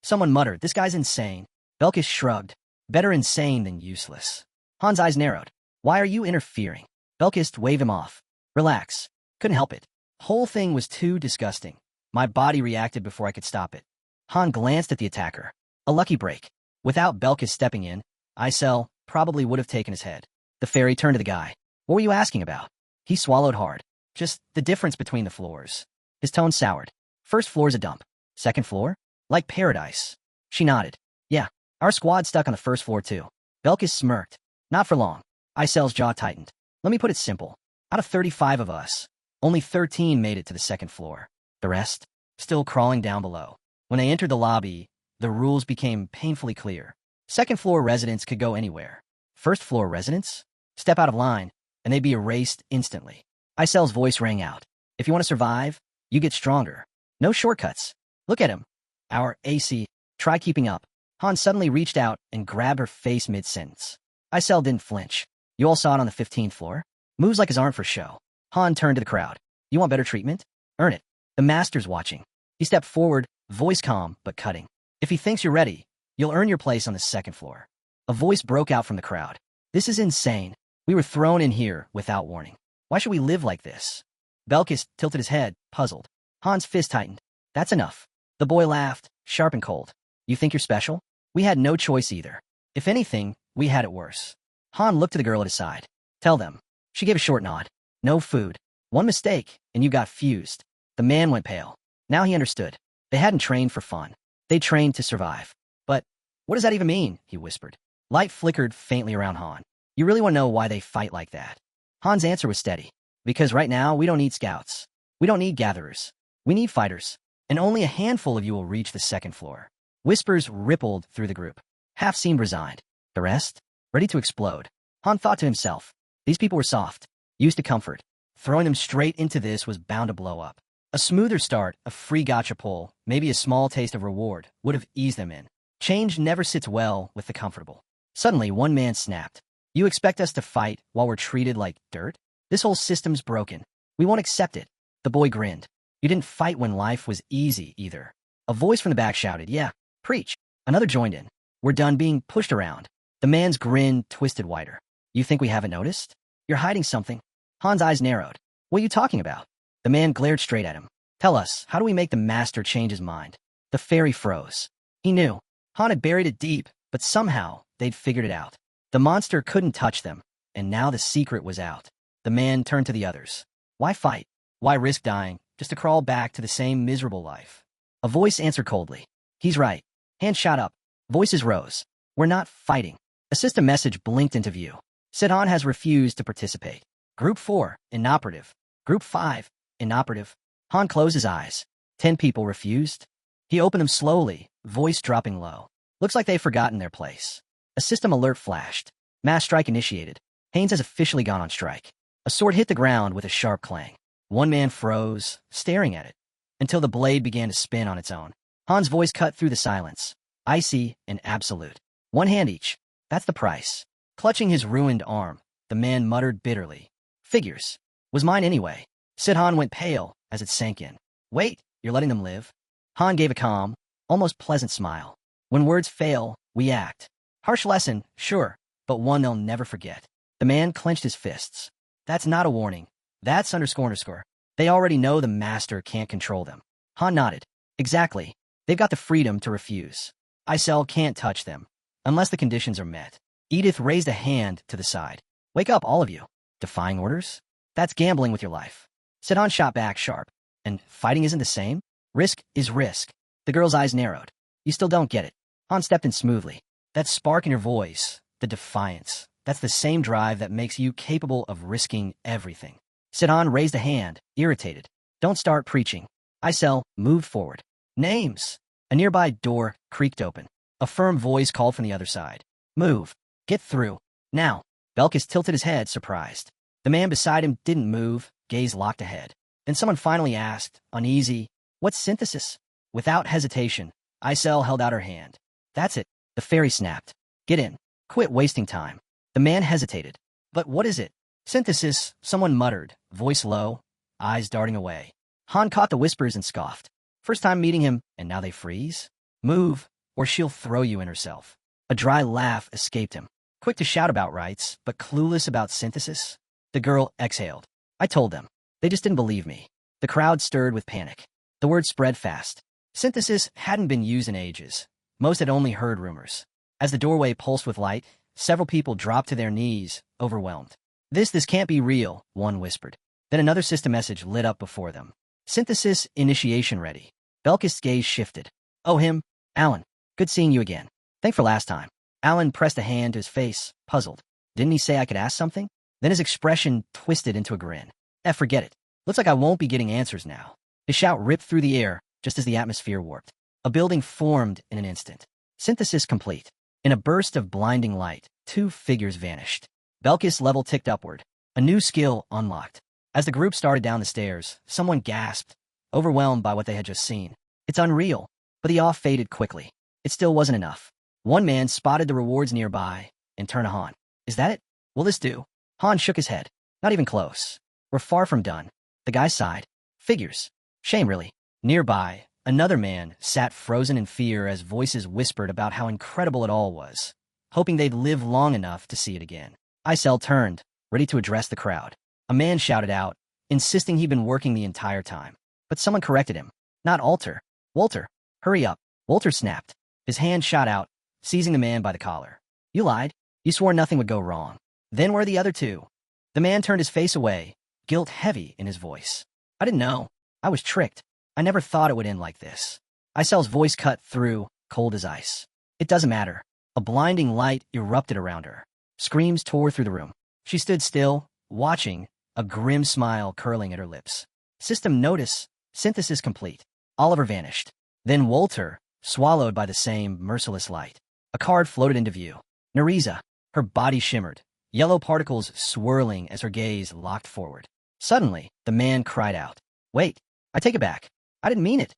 Someone muttered, this guy's insane. Belkis shrugged. Better insane than useless. Han's eyes narrowed. Why are you interfering? Belkis waved him off. Relax. Couldn't help it. Whole thing was too disgusting. My body reacted before I could stop it. Han glanced at the attacker. A lucky break. Without Belkis stepping in, Isel probably would have taken his head. The fairy turned to the guy. What were you asking about? He swallowed hard. Just the difference between the floors. His tone soured. First floor's a dump. Second floor? Like paradise. She nodded. Yeah, our squad stuck on the first floor too. Belkis smirked. Not for long. Isel's jaw tightened. Let me put it simple. Out of 35 of us, only 13 made it to the second floor. The rest? Still crawling down below. When they entered the lobby, the rules became painfully clear. Second floor residents could go anywhere. First floor residents? Step out of line, and they'd be erased instantly. Isel's voice rang out. If you want to survive, you get stronger. No shortcuts. Look at him. Our AC. Try keeping up. Han suddenly reached out and grabbed her face mid-sentence. Isel didn't flinch. You all saw it on the 15th floor? Moves like his aren't for show. Han turned to the crowd. You want better treatment? Earn it. The master's watching. He stepped forward, voice calm but cutting. If he thinks you're ready, you'll earn your place on the second floor. A voice broke out from the crowd. This is insane. We were thrown in here without warning. Why should we live like this? Belkis tilted his head, puzzled. Han's fist tightened. That's enough. The boy laughed, sharp and cold. You think you're special? We had no choice either. If anything, we had it worse. Han looked to the girl at his side. Tell them. She gave a short nod. No food. One mistake, and you got fused. The man went pale. Now he understood. They hadn't trained for fun. They trained to survive. But what does that even mean? He whispered. Light flickered faintly around Han. You really want to know why they fight like that? Han's answer was steady. Because right now, we don't need scouts. We don't need gatherers. We need fighters. And only a handful of you will reach the second floor. Whispers rippled through the group. Half seemed resigned. The rest? Ready to explode. Han thought to himself. These people were soft. Used to comfort. Throwing them straight into this was bound to blow up. A smoother start, a free gotcha pull, maybe a small taste of reward, would have eased them in. Change never sits well with the comfortable. Suddenly, one man snapped. You expect us to fight while we're treated like dirt? This whole system's broken. We won't accept it. The boy grinned. You didn't fight when life was easy, either. A voice from the back shouted, yeah, preach. Another joined in. We're done being pushed around. The man's grin twisted wider. You think we haven't noticed? You're hiding something. Han's eyes narrowed. What are you talking about? The man glared straight at him. Tell us, how do we make the master change his mind? The fairy froze. He knew. Han had buried it deep, but somehow they'd figured it out. The monster couldn't touch them, and now the secret was out. The man turned to the others. Why fight? Why risk dying, just to crawl back to the same miserable life? A voice answered coldly. He's right. Hands shot up. Voices rose. We're not fighting. A system message blinked into view. Han has refused to participate. Group 4, inoperative. Group 5, inoperative. Han closed his eyes. 10 people refused. He opened them slowly, voice dropping low. Looks like they've forgotten their place. A system alert flashed. Mass strike initiated. Haynes has officially gone on strike. A sword hit the ground with a sharp clang. One man froze, staring at it, until the blade began to spin on its own. Han's voice cut through the silence. Icy and absolute. One hand each. That's the price. Clutching his ruined arm, the man muttered bitterly. Figures. Was mine anyway. Han went pale as it sank in. Wait, you're letting them live? Han gave a calm, almost pleasant smile. When words fail, we act. Harsh lesson, sure, but one they'll never forget. The man clenched his fists. That's not a warning. That's __. They already know the master can't control them. Han nodded. Exactly. They've got the freedom to refuse. Isel can't touch them, unless the conditions are met. Edith raised a hand to the side. Wake up, all of you. Defying orders? That's gambling with your life. Han shot back sharp. And fighting isn't the same? Risk is risk. The girl's eyes narrowed. You still don't get it. Han stepped in smoothly. That spark in your voice, the defiance, that's the same drive that makes you capable of risking everything. Han raised a hand, irritated. Don't start preaching. Isel moved forward. Names. A nearby door creaked open. A firm voice called from the other side. Move. Get through. Now. Belkis tilted his head, surprised. The man beside him didn't move, gaze locked ahead. Then someone finally asked, uneasy, what's synthesis? Without hesitation, Isel held out her hand. That's it. The fairy snapped. Get in. Quit wasting time. The man hesitated. But what is it? Synthesis, someone muttered, voice low, eyes darting away. Han caught the whispers and scoffed. First time meeting him, and now they freeze? Move, or she'll throw you in herself. A dry laugh escaped him. Quick to shout about rights, but clueless about synthesis? The girl exhaled. I told them. They just didn't believe me. The crowd stirred with panic. The word spread fast. Synthesis hadn't been used in ages. Most had only heard rumors. As the doorway pulsed with light, several people dropped to their knees, overwhelmed. This can't be real, one whispered. Then another system message lit up before them. Synthesis initiation ready. Belkis' gaze shifted. Oh, him? Alan. Good seeing you again. Thanks for last time. Alan pressed a hand to his face, puzzled. Didn't he say I could ask something? Then his expression twisted into a grin. Forget it. Looks like I won't be getting answers now. His shout ripped through the air, just as the atmosphere warped. A building formed in an instant. Synthesis complete. In a burst of blinding light, two figures vanished. Belkis' level ticked upward. A new skill unlocked. As the group started down the stairs, someone gasped, overwhelmed by what they had just seen. It's unreal, but the awe faded quickly. It still wasn't enough. One man spotted the rewards nearby and turned to Han. Is that it? Will this do? Han shook his head. Not even close. We're far from done. The guy sighed. Figures. Shame, really. Nearby, another man sat frozen in fear as voices whispered about how incredible it all was, hoping they'd live long enough to see it again. Isel turned, ready to address the crowd. A man shouted out, insisting he'd been working the entire time. But someone corrected him. Not Alter. Walter. Hurry up. Walter snapped. His hand shot out, seizing the man by the collar. You lied. You swore nothing would go wrong. Then where are the other two? The man turned his face away, guilt heavy in his voice. I didn't know. I was tricked. I never thought it would end like this. Isel's voice cut through, cold as ice. It doesn't matter. A blinding light erupted around her. Screams tore through the room. She stood still, watching, a grim smile curling at her lips. System notice, synthesis complete. Oliver vanished. Then Walter, swallowed by the same merciless light. A card floated into view. Neriza. Her body shimmered, yellow particles swirling as her gaze locked forward. Suddenly, the man cried out. Wait, I take it back. I didn't mean it.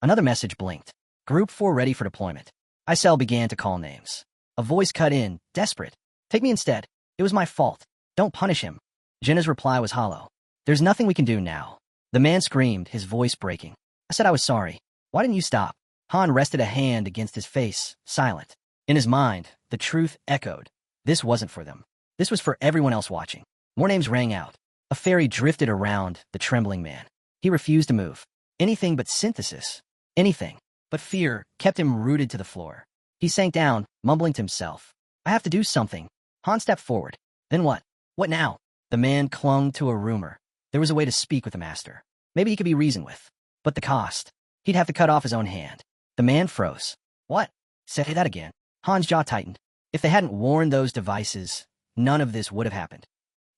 Another message blinked. Group 4 ready for deployment. Isel began to call names. A voice cut in, desperate. Take me instead. It was my fault. Don't punish him. Jenna's reply was hollow. There's nothing we can do now. The man screamed, his voice breaking. I said I was sorry. Why didn't you stop? Han rested a hand against his face, silent. In his mind, the truth echoed. This wasn't for them. This was for everyone else watching. More names rang out. A fairy drifted around the trembling man. He refused to move. Anything but synthesis. Anything. But fear kept him rooted to the floor. He sank down, mumbling to himself. I have to do something. Han stepped forward. Then what? What now? The man clung to a rumor. There was a way to speak with the master. Maybe he could be reasoned with. But the cost. He'd have to cut off his own hand. The man froze. What? Say that again. Han's jaw tightened. If they hadn't worn those devices, none of this would have happened.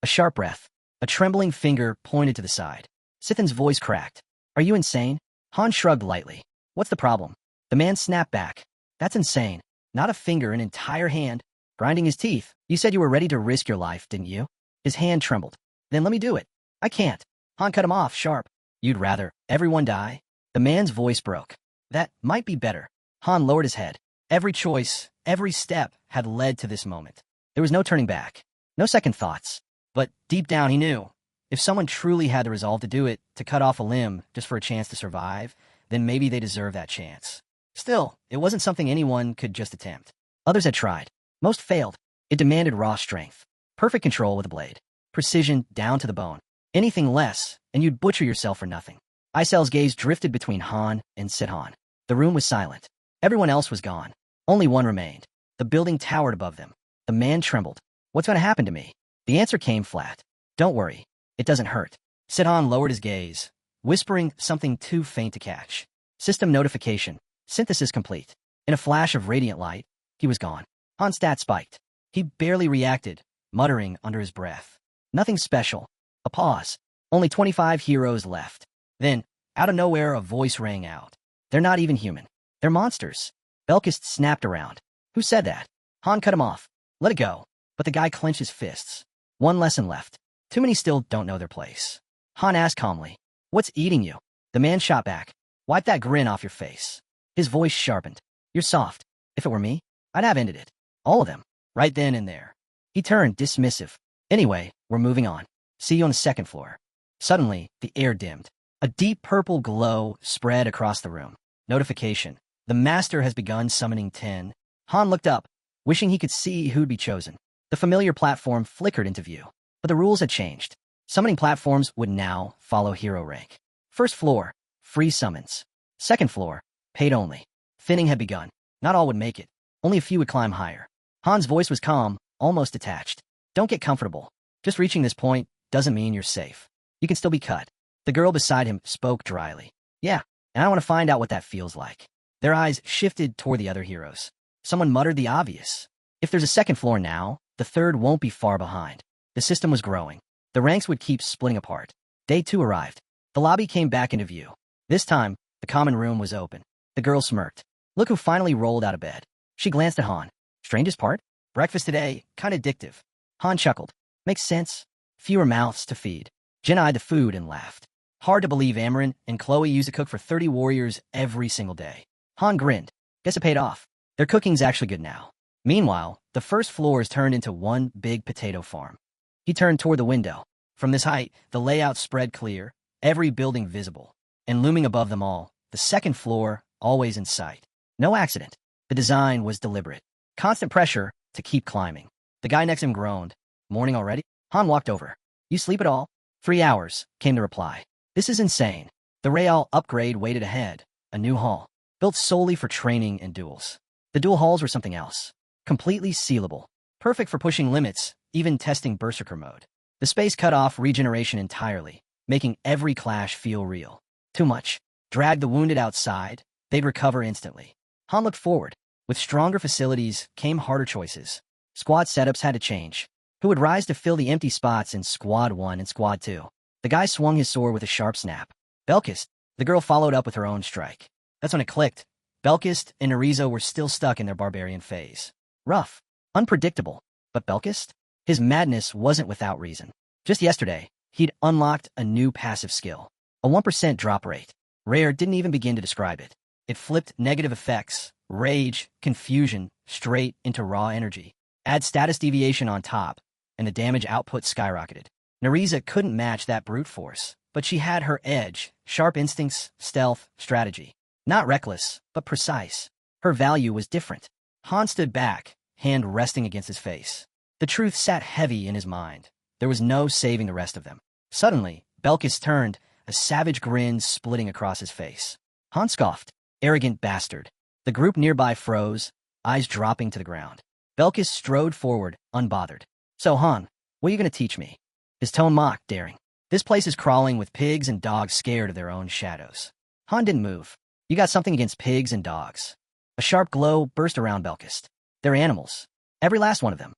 A sharp breath. A trembling finger pointed to the side. Sithin's voice cracked. Are you insane? Han shrugged lightly. What's the problem? The man snapped back. That's insane. Not a finger, an entire hand. Grinding his teeth. You said you were ready to risk your life, didn't you? His hand trembled. Then let me do it. I can't. Han cut him off, sharp. You'd rather everyone die? The man's voice broke. That might be better. Han lowered his head. Every choice, every step had led to this moment. There was no turning back. No second thoughts. But deep down he knew. If someone truly had the resolve to do it, to cut off a limb just for a chance to survive, then maybe they deserve that chance. Still, it wasn't something anyone could just attempt. Others had tried. Most failed. It demanded raw strength, perfect control with a blade, precision down to the bone. Anything less, and you'd butcher yourself for nothing. Icel's gaze drifted between Han and Sidhan. The room was silent. Everyone else was gone. Only one remained. The building towered above them. The man trembled. What's going to happen to me? The answer came flat. Don't worry. It doesn't hurt. Sidhan lowered his gaze, whispering something too faint to catch. System notification. Synthesis complete. In a flash of radiant light, he was gone. Han's stat spiked. He barely reacted, muttering under his breath. Nothing special. A pause. Only 25 heroes left. Then, out of nowhere, a voice rang out. They're not even human. They're monsters. Belkist snapped around. Who said that? Han cut him off. Let it go. But the guy clenched his fists. One lesson left. Too many still don't know their place. Han asked calmly. What's eating you? The man shot back. Wipe that grin off your face. His voice sharpened. You're soft. If it were me, I'd have ended it. All of them. Right then and there. He turned dismissive. Anyway, we're moving on. See you on the second floor. Suddenly, the air dimmed. A deep purple glow spread across the room. Notification. The master has begun summoning 10. Han looked up, wishing he could see who'd be chosen. The familiar platform flickered into view. But the rules had changed. Summoning platforms would now follow hero rank. First floor, free summons. Second floor, paid only. Thinning had begun. Not all would make it. Only a few would climb higher. Han's voice was calm, almost detached. Don't get comfortable. Just reaching this point doesn't mean you're safe. You can still be cut. The girl beside him spoke dryly. Yeah, and I want to find out what that feels like. Their eyes shifted toward the other heroes. Someone muttered the obvious. If there's a second floor now, the third won't be far behind. The system was growing. The ranks would keep splitting apart. Day 2 arrived. The lobby came back into view. This time, the common room was open. The girl smirked. Look who finally rolled out of bed. She glanced at Han. Strangest part? Breakfast today, kinda addictive. Han chuckled. Makes sense. Fewer mouths to feed. Jen eyed the food and laughed. Hard to believe Amarin and Chloe used to cook for 30 warriors every single day. Han grinned. Guess it paid off. Their cooking's actually good now. Meanwhile, the first floor is turned into one big potato farm. He turned toward the window. From this height, the layout spread clear, every building visible. And looming above them all, the second floor, always in sight. No accident. The design was deliberate. Constant pressure to keep climbing. The guy next to him groaned. Morning already? Han walked over. You sleep at all? 3 hours, came the reply. This is insane. The Real upgrade waited ahead. A new hall. Built solely for training and duels. The duel halls were something else. Completely sealable. Perfect for pushing limits, even testing Berserker mode. The space cut off regeneration entirely, making every clash feel real. Too much. Drag the wounded outside, they'd recover instantly. Han looked forward. With stronger facilities came harder choices. Squad setups had to change. Who would rise to fill the empty spots in Squad 1 and Squad 2? The guy swung his sword with a sharp snap. Belkist. The girl followed up with her own strike. That's when it clicked. Belkist and Narizo were still stuck in their barbarian phase. Rough. Unpredictable. But Belkist? His madness wasn't without reason. Just yesterday, he'd unlocked a new passive skill. A 1% drop rate. Rare didn't even begin to describe it. It flipped negative effects, rage, confusion, straight into raw energy. Add status deviation on top, and the damage output skyrocketed. Nariza couldn't match that brute force, but she had her edge, sharp instincts, stealth, strategy. Not reckless, but precise. Her value was different. Han stood back, hand resting against his face. The truth sat heavy in his mind. There was no saving the rest of them. Suddenly, Belkis turned, a savage grin splitting across his face. Han scoffed. Arrogant bastard. The group nearby froze, eyes dropping to the ground. Belkis strode forward, unbothered. So, Han, what are you going to teach me? His tone mocked, daring. This place is crawling with pigs and dogs scared of their own shadows. Han didn't move. You got something against pigs and dogs. A sharp glow burst around Belkist. They're animals. Every last one of them.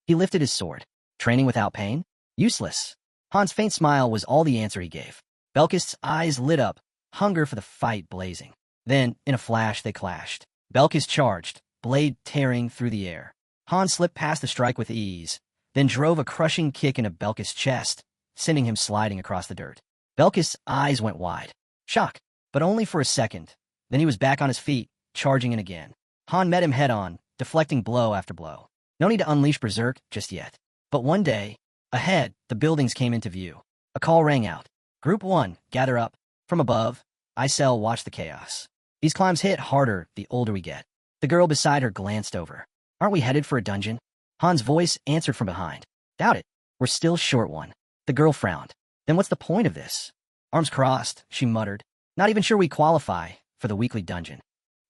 He lifted his sword. Training without pain? Useless. Han's faint smile was all the answer he gave. Belkist's eyes lit up, hunger for the fight blazing. Then, in a flash, they clashed. Belkist charged, blade tearing through the air. Han slipped past the strike with ease, then drove a crushing kick into Belkist's chest, sending him sliding across the dirt. Belkist's eyes went wide. Shock, but only for a second. Then he was back on his feet, charging in again. Han met him head-on, deflecting blow after blow. No need to unleash Berserk just yet. But one day, ahead, the buildings came into view. A call rang out. Group 1, gather up. From above, Isel watched the chaos. These climbs hit harder the older we get. The girl beside her glanced over. Aren't we headed for a dungeon? Han's voice answered from behind. Doubt it. We're still short one. The girl frowned. Then what's the point of this? Arms crossed, she muttered. Not even sure we qualify for the weekly dungeon.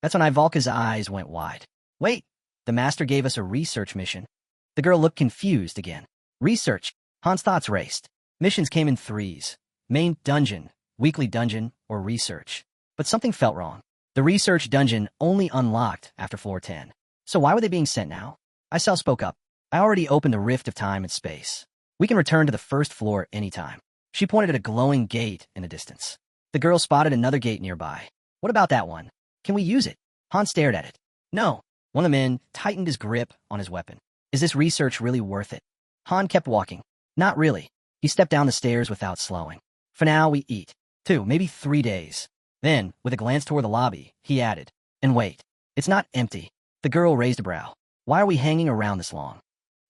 That's when Ivalka's eyes went wide. Wait, the master gave us a research mission. The girl looked confused again. Research. Han's thoughts raced. Missions came in threes. Main dungeon, weekly dungeon, or research. But something felt wrong. The research dungeon only unlocked after floor 10. So why were they being sent now? Isel spoke up. I already opened the rift of time and space. We can return to the first floor anytime. She pointed at a glowing gate in the distance. The girl spotted another gate nearby. What about that one? Can we use it? Han stared at it. No. One of the men tightened his grip on his weapon. Is this research really worth it? Han kept walking. Not really. He stepped down the stairs without slowing. For now, we eat. 2, maybe 3 days. Then, with a glance toward the lobby, he added, and wait. It's not empty. The girl raised a brow. Why are we hanging around this long?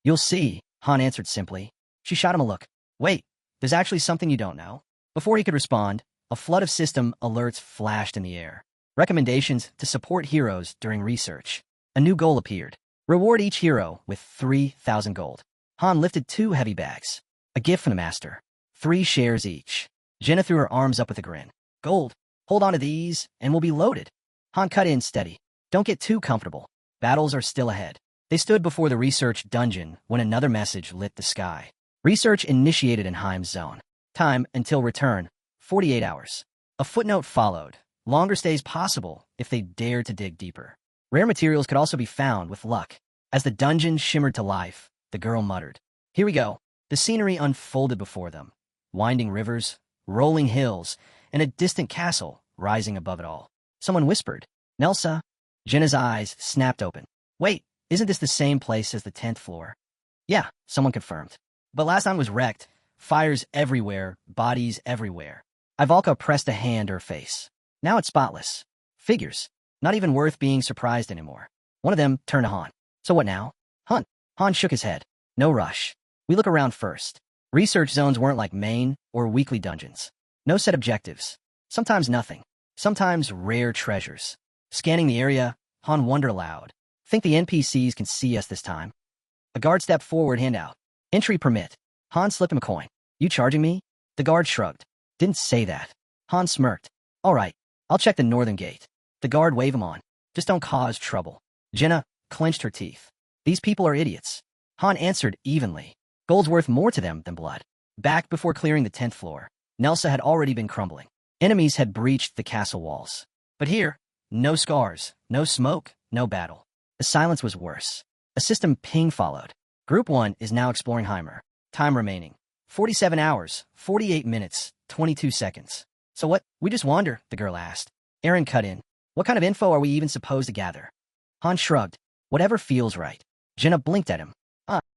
You'll see, Han answered simply. She shot him a look. Wait, there's actually something you don't know. Before he could respond, a flood of system alerts flashed in the air. Recommendations to support heroes during research. A new goal appeared. Reward each hero with 3,000 gold. Han lifted 2 heavy bags. A gift from the master. 3 shares each. Jenna threw her arms up with a grin. Gold. Hold on to these, and we'll be loaded. Han cut in steady. Don't get too comfortable. Battles are still ahead. They stood before the research dungeon when another message lit the sky. Research initiated in Heim's zone. Time until return, 48 hours. A footnote followed. Longer stays possible if they dared to dig deeper. Rare materials could also be found with luck. As the dungeon shimmered to life, the girl muttered. Here we go. The scenery unfolded before them. Winding rivers, rolling hills, and a distant castle rising above it all. Someone whispered, Nelsa. Jenna's eyes snapped open. Wait, isn't this the same place as the 10th floor? Yeah, someone confirmed. But last time was wrecked. Fires everywhere, bodies everywhere. Ivalka pressed a hand to her face. Now it's spotless. Figures. Not even worth being surprised anymore. One of them turned to Han. So what now? Hunt. Han shook his head. No rush. We look around first. Research zones weren't like main or weekly dungeons. No set objectives. Sometimes nothing. Sometimes rare treasures. Scanning the area, Han wondered aloud. Think the NPCs can see us this time? A guard stepped forward, hand out. Entry permit. Han slipped him a coin. You charging me? The guard shrugged. Didn't say that. Han smirked. All right, I'll check the northern gate. The guard waved him on. Just don't cause trouble. Jenna clenched her teeth. These people are idiots. Han answered evenly. Gold's worth more to them than blood. Back before clearing the 10th floor, Nelsa had already been crumbling. Enemies had breached the castle walls. But here, no scars, no smoke, no battle. The silence was worse. A system ping followed. Group 1 is now exploring Heimer. Time remaining. 47 hours, 48 minutes, 22 seconds. So what? We just wander, the girl asked. Aaron cut in. What kind of info are we even supposed to gather? Han shrugged. Whatever feels right. Jenna blinked at him.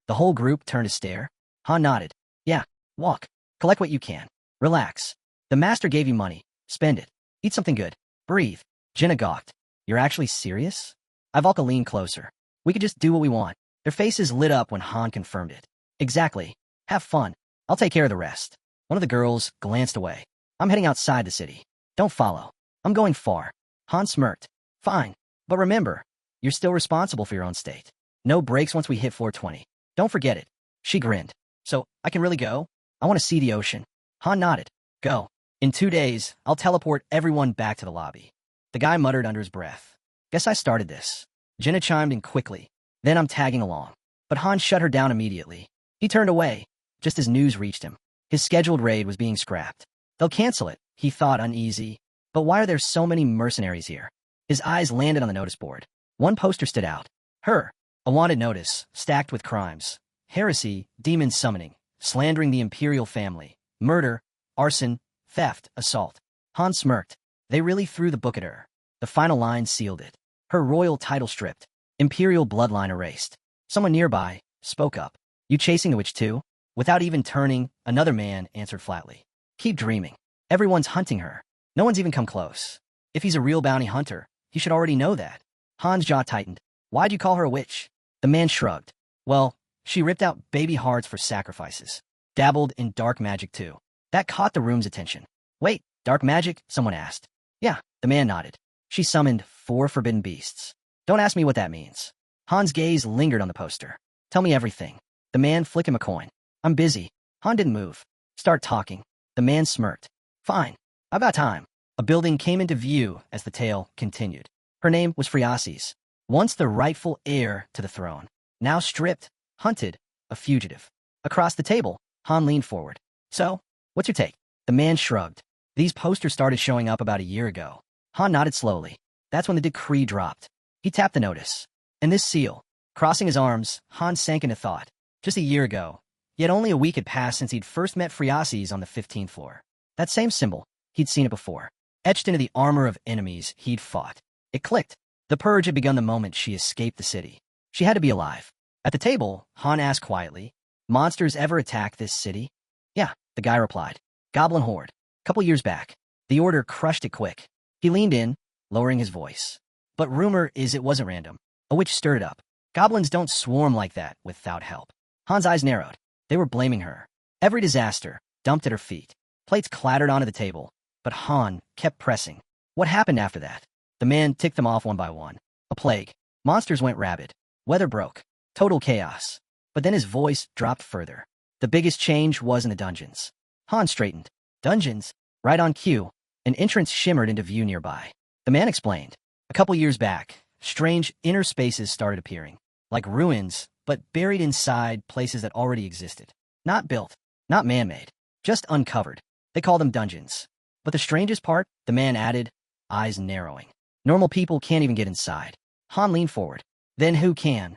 The whole group turned to stare. Han nodded. Yeah, walk. Collect what you can. Relax. The master gave you money. Spend it. Eat something good. Breathe. Jenna gawked. You're actually serious? Ivalka leaned closer. We could just do what we want. Their faces lit up when Han confirmed it. Exactly. Have fun. I'll take care of the rest. One of the girls glanced away. I'm heading outside the city. Don't follow. I'm going far. Han smirked. Fine. But remember, you're still responsible for your own state. No breaks once we hit floor 20. Don't forget it. She grinned. So, I can really go? I want to see the ocean. Han nodded. Go. In 2 days, I'll teleport everyone back to the lobby. The guy muttered under his breath. Guess I started this. Jenna chimed in quickly. Then I'm tagging along. But Han shut her down immediately. He turned away, just as news reached him. His scheduled raid was being scrapped. They'll cancel it, he thought, uneasy. But why are there so many mercenaries here? His eyes landed on the notice board. One poster stood out. Her. A wanted notice, stacked with crimes. Heresy, demon summoning, slandering the imperial family, murder, arson, theft, assault. Han smirked. They really threw the book at her. The final line sealed it. Her royal title stripped. Imperial bloodline erased. Someone nearby spoke up. You chasing the witch too? Without even turning, another man answered flatly. Keep dreaming. Everyone's hunting her. No one's even come close. If he's a real bounty hunter, he should already know that. Han's jaw tightened. Why'd you call her a witch? The man shrugged. Well, she ripped out baby hearts for sacrifices. Dabbled in dark magic too. That caught the room's attention. Wait, dark magic? Someone asked. Yeah, the man nodded. She summoned 4 forbidden beasts. Don't ask me what that means. Han's gaze lingered on the poster. Tell me everything. The man flicked him a coin. I'm busy. Han didn't move. Start talking. The man smirked. Fine. I've got time. A building came into view as the tale continued. Her name was Phreaces, once the rightful heir to the throne. Now stripped, hunted, a fugitive. Across the table, Han leaned forward. So, what's your take? The man shrugged. These posters started showing up about a year ago. Han nodded slowly. That's when the decree dropped. He tapped the notice. And this seal. Crossing his arms, Han sank into thought. Just a year ago. Yet only a week had passed since he'd first met Phreaces on the 15th floor. That same symbol, he'd seen it before. Etched into the armor of enemies he'd fought. It clicked. The purge had begun the moment she escaped the city. She had to be alive. At the table, Han asked quietly, monsters ever attack this city? Yeah, the guy replied. Goblin Horde. Couple years back. The order crushed it quick. He leaned in, lowering his voice. But rumor is it wasn't random. A witch stirred it up. Goblins don't swarm like that without help. Han's eyes narrowed. They were blaming her. Every disaster, dumped at her feet. Plates clattered onto the table, but Han kept pressing. What happened after that? The man ticked them off one by one. A plague. Monsters went rabid. Weather broke. Total chaos. But then his voice dropped further. The biggest change was in the dungeons. Han straightened. Dungeons? Right on cue. An entrance shimmered into view nearby. The man explained. A couple years back, strange inner spaces started appearing. Like ruins, but buried inside places that already existed. Not built. Not man-made. Just uncovered. They call them dungeons. But the strangest part, the man added, eyes narrowing. Normal people can't even get inside. Han leaned forward. Then who can?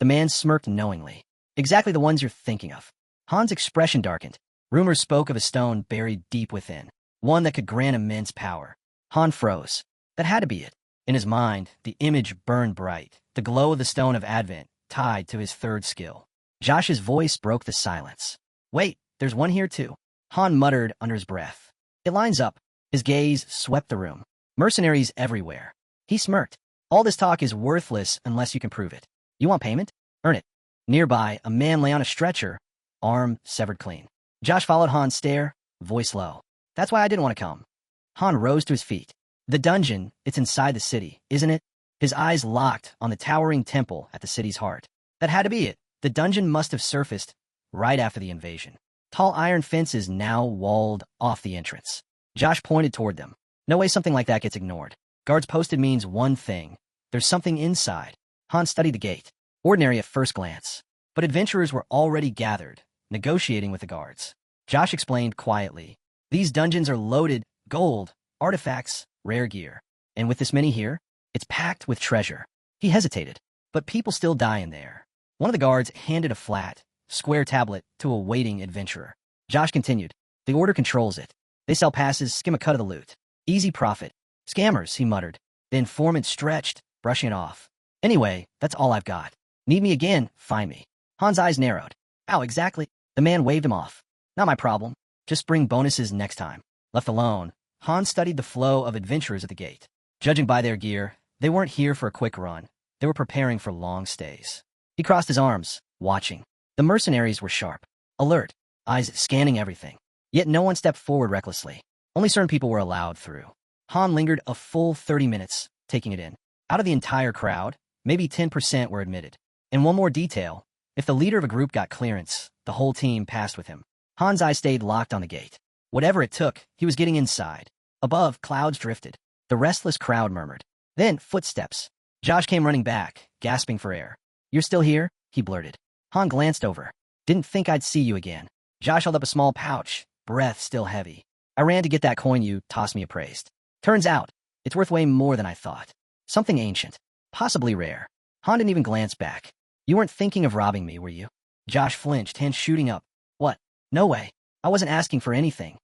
The man smirked knowingly. Exactly the ones you're thinking of. Han's expression darkened. Rumors spoke of a stone buried deep within. One that could grant immense power. Han froze. That had to be it. In his mind, the image burned bright. The glow of the Stone of Advent, tied to his third skill. Josh's voice broke the silence. Wait, there's one here too. Han muttered under his breath. It lines up. His gaze swept the room. Mercenaries everywhere. He smirked. All this talk is worthless unless you can prove it. You want payment? Earn it. Nearby, a man lay on a stretcher, arm severed clean. Josh followed Han's stare, voice low. That's why I didn't want to come. Han rose to his feet. The dungeon, it's inside the city, isn't it? His eyes locked on the towering temple at the city's heart. That had to be it. The dungeon must have surfaced right after the invasion. Tall iron fences now walled off the entrance. Josh pointed toward them. No way something like that gets ignored. Guards posted means one thing. There's something inside. Han studied the gate. Ordinary at first glance. But adventurers were already gathered, negotiating with the guards. Josh explained quietly. These dungeons are loaded, gold, artifacts, rare gear. And with this many here, it's packed with treasure. He hesitated. But people still die in there. One of the guards handed a flat, square tablet to a waiting adventurer. Josh continued. The order controls it. They sell passes, skim a cut of the loot. Easy profit. Scammers, he muttered. The informant stretched, brushing it off. Anyway, that's all I've got. Need me again, find me. Han's eyes narrowed. How exactly? The man waved him off. Not my problem. Just bring bonuses next time. Left alone, Han studied the flow of adventurers at the gate. Judging by their gear, they weren't here for a quick run. They were preparing for long stays. He crossed his arms, watching. The mercenaries were sharp, alert, eyes scanning everything. Yet no one stepped forward recklessly. Only certain people were allowed through. Han lingered a full 30 minutes, taking it in. Out of the entire crowd, maybe 10% were admitted. And one more detail, if the leader of a group got clearance, the whole team passed with him. Han's eyes stayed locked on the gate. Whatever it took, he was getting inside. Above, clouds drifted. The restless crowd murmured. Then, footsteps. Josh came running back, gasping for air. You're still here? He blurted. Han glanced over. Didn't think I'd see you again. Josh held up a small pouch, breath still heavy. I ran to get that coin you tossed me appraised. Turns out, it's worth way more than I thought. Something ancient. Possibly rare. Han didn't even glance back. You weren't thinking of robbing me, were you? Josh flinched, hands shooting up. What? No way. I wasn't asking for anything.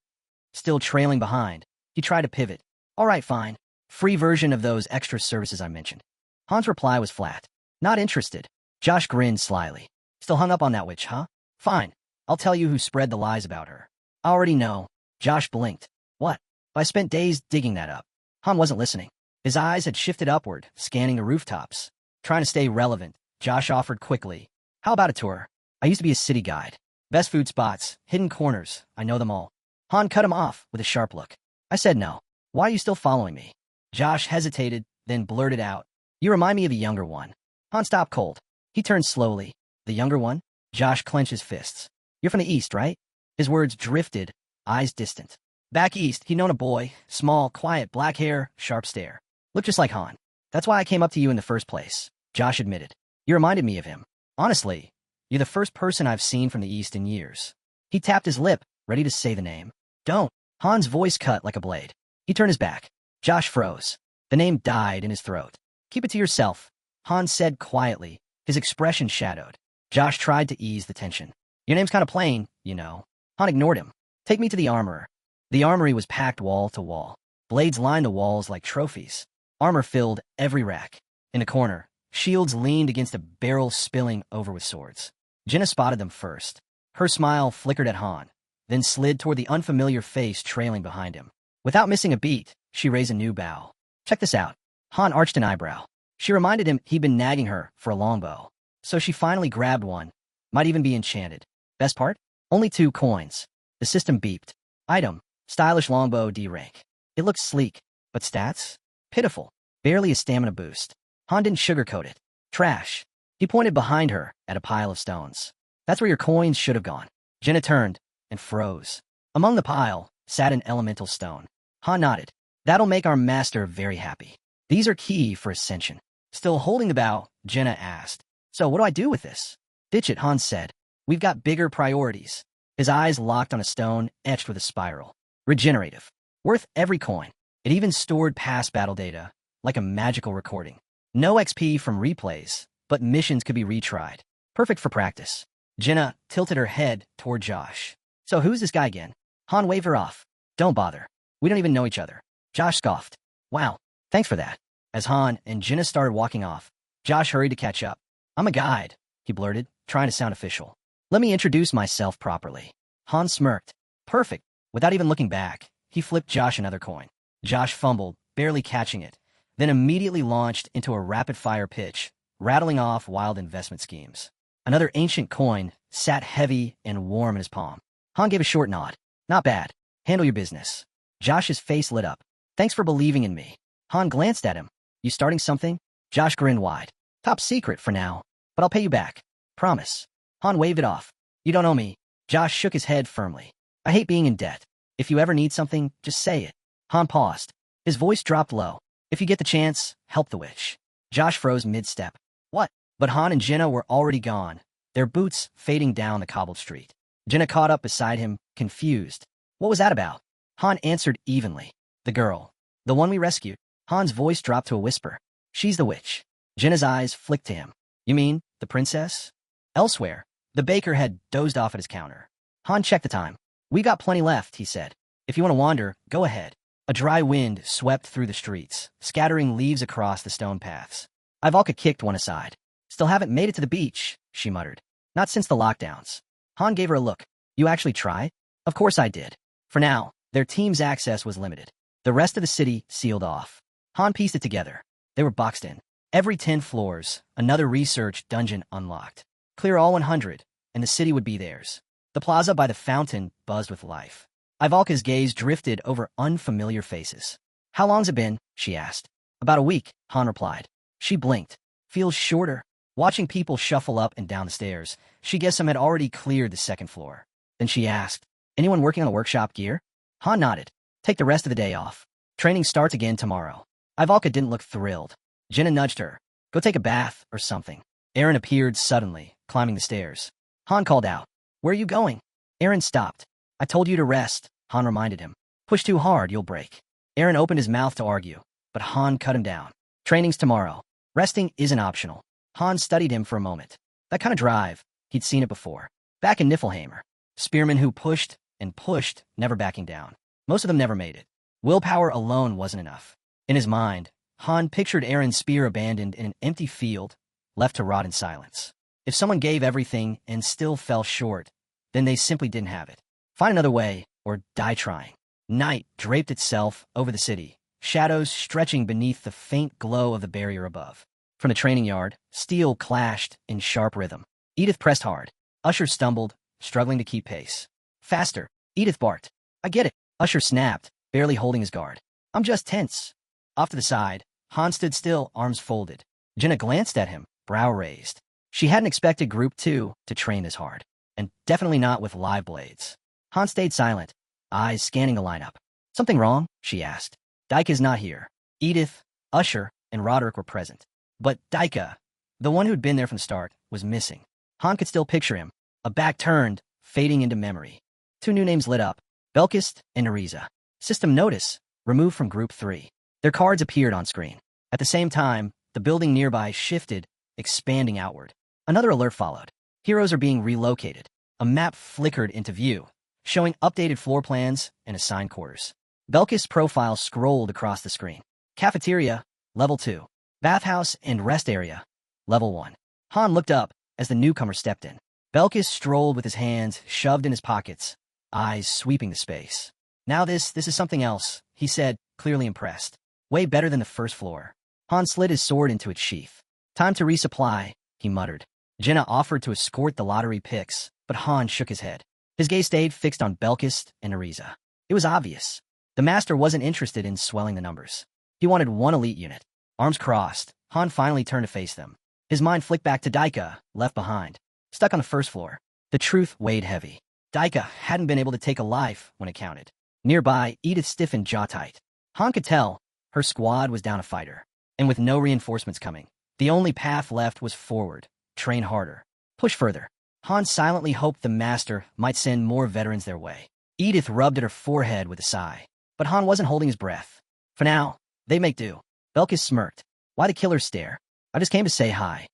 Still trailing behind, he tried to pivot. All right, fine. Free version of those extra services I mentioned. Han's reply was flat. Not interested. Josh grinned slyly. Still hung up on that witch, huh? Fine. I'll tell you who spread the lies about her. I already know. Josh blinked. What? I spent days digging that up. Han wasn't listening. His eyes had shifted upward, scanning the rooftops. Trying to stay relevant, Josh offered quickly. How about a tour? I used to be a city guide. Best food spots, hidden corners, I know them all. Han cut him off with a sharp look. I said no. Why are you still following me? Josh hesitated, then blurted out. You remind me of a younger one. Han stopped cold. He turned slowly. The younger one? Josh clenched his fists. You're from the east, right? His words drifted, eyes distant. Back east, he'd known a boy, small, quiet, black hair, sharp stare. Looked just like Han. That's why I came up to you in the first place, Josh admitted. You reminded me of him. Honestly, you're the first person I've seen from the east in years. He tapped his lip, ready to say the name. Don't. Han's voice cut like a blade. He turned his back. Josh froze. The name died in his throat. Keep it to yourself, Han said quietly, his expression shadowed. Josh tried to ease the tension. Your name's kind of plain, you know. Han ignored him. Take me to the armorer. The armory was packed wall to wall. Blades lined the walls like trophies. Armor filled every rack. In a corner, shields leaned against a barrel spilling over with swords. Jenna spotted them first. Her smile flickered at Han, then slid toward the unfamiliar face trailing behind him. Without missing a beat, she raised a new bow. Check this out. Han arched an eyebrow. She reminded him he'd been nagging her for a longbow. So she finally grabbed one. Might even be enchanted. Best part? Only 2 coins. The system beeped. Item. Stylish longbow D rank. It looked sleek, but stats? Pitiful. Barely a stamina boost. Han didn't sugarcoat it. Trash. He pointed behind her at a pile of stones. That's where your coins should have gone. Jenna turned and froze. Among the pile sat an elemental stone. Han nodded. That'll make our master very happy. These are key for Ascension. Still holding the bow, Jenna asked. So what do I do with this? Ditch it, Han said. We've got bigger priorities. His eyes locked on a stone etched with a spiral. Regenerative. Worth every coin. It even stored past battle data, like a magical recording. No XP from replays, but missions could be retried. Perfect for practice. Jenna tilted her head toward Josh. So who's this guy again? Han waved her off. Don't bother. We don't even know each other. Josh scoffed. Wow, thanks for that. As Han and Jenna started walking off, Josh hurried to catch up. I'm a guide, he blurted, trying to sound official. Let me introduce myself properly. Han smirked. Perfect. Without even looking back, he flipped Josh another coin. Josh fumbled, barely catching it, then immediately launched into a rapid-fire pitch, rattling off wild investment schemes. Another ancient coin sat heavy and warm in his palm. Han gave a short nod. Not bad. Handle your business. Josh's face lit up. Thanks for believing in me. Han glanced at him. You starting something? Josh grinned wide. Top secret for now, but I'll pay you back. Promise. Han waved it off. You don't owe me. Josh shook his head firmly. I hate being in debt. If you ever need something, just say it. Han paused. His voice dropped low. If you get the chance, help the witch. Josh froze mid-step. What? But Han and Jenna were already gone, their boots fading down the cobbled street. Jenna caught up beside him, confused. What was that about? Han answered evenly. The girl. The one we rescued. Han's voice dropped to a whisper. She's the witch. Jenna's eyes flicked to him. You mean, the princess? Elsewhere, the baker had dozed off at his counter. Han checked the time. We got plenty left, he said. If you want to wander, go ahead. A dry wind swept through the streets, scattering leaves across the stone paths. Ivalka kicked one aside. Still haven't made it to the beach, she muttered. Not since the lockdowns. Han gave her a look. You actually tried? Of course I did. For now, their team's access was limited. The rest of the city sealed off. Han pieced it together. They were boxed in. Every 10 floors, another research dungeon unlocked. Clear all 100, and the city would be theirs. The plaza by the fountain buzzed with life. Ivalka's gaze drifted over unfamiliar faces. How long's it been? She asked. About a week, Han replied. She blinked. Feels shorter. Watching people shuffle up and down the stairs, she guessed some had already cleared the second floor. Then she asked, anyone working on the workshop gear? Han nodded. Take the rest of the day off. Training starts again tomorrow. Ivalka didn't look thrilled. Jenna nudged her. Go take a bath or something. Aaron appeared suddenly, climbing the stairs. Han called out. Where are you going? Aaron stopped. I told you to rest, Han reminded him. Push too hard, you'll break. Aaron opened his mouth to argue, but Han cut him down. Training's tomorrow. Resting isn't optional. Han studied him for a moment. That kind of drive, he'd seen it before. Back in Niflheimer. Spearmen who pushed and pushed, never backing down. Most of them never made it. Willpower alone wasn't enough. In his mind, Han pictured Aaron's spear abandoned in an empty field, left to rot in silence. If someone gave everything and still fell short, then they simply didn't have it. Find another way, or die trying. Night draped itself over the city, shadows stretching beneath the faint glow of the barrier above. From the training yard, steel clashed in sharp rhythm. Edith pressed hard. Usher stumbled, struggling to keep pace. Faster, Edith barked. I get it. Usher snapped, barely holding his guard. I'm just tense. Off to the side, Han stood still, arms folded. Jenna glanced at him, brow raised. She hadn't expected Group 2 to train this hard, and definitely not with live blades. Han stayed silent, eyes scanning the lineup. Something wrong? She asked. Daika is not here. Edith, Usher, and Roderick were present. But Daika, the one who'd been there from the start, was missing. Han could still picture him, a back turned, fading into memory. 2 new names lit up, Belkist and Neriza. System notice, removed from Group 3. Their cards appeared on screen. At the same time, the building nearby shifted, expanding outward. Another alert followed. Heroes are being relocated. A map flickered into view, showing updated floor plans and assigned quarters. Belkist's profile scrolled across the screen. Cafeteria, Level 2. Bathhouse and rest area, Level 1. Han looked up as the newcomer stepped in. Belkist strolled with his hands shoved in his pockets, eyes sweeping the space. Now this is something else, he said, clearly impressed. Way better than the first floor. Han slid his sword into its sheath. Time to resupply, he muttered. Jenna offered to escort the lottery picks, but Han shook his head. His gaze stayed fixed on Belkist and Neriza. It was obvious. The master wasn't interested in swelling the numbers. He wanted one elite unit. Arms crossed, Han finally turned to face them. His mind flicked back to Daika, left behind, stuck on the first floor. The truth weighed heavy. Daika hadn't been able to take a life when it counted. Nearby, Edith stiffened jaw tight. Han could tell her squad was down a fighter. And with no reinforcements coming, the only path left was forward, train harder, push further. Han silently hoped the master might send more veterans their way. Edith rubbed at her forehead with a sigh. But Han wasn't holding his breath. For now, they make do. Belkis smirked. Why the killer stare? I just came to say hi.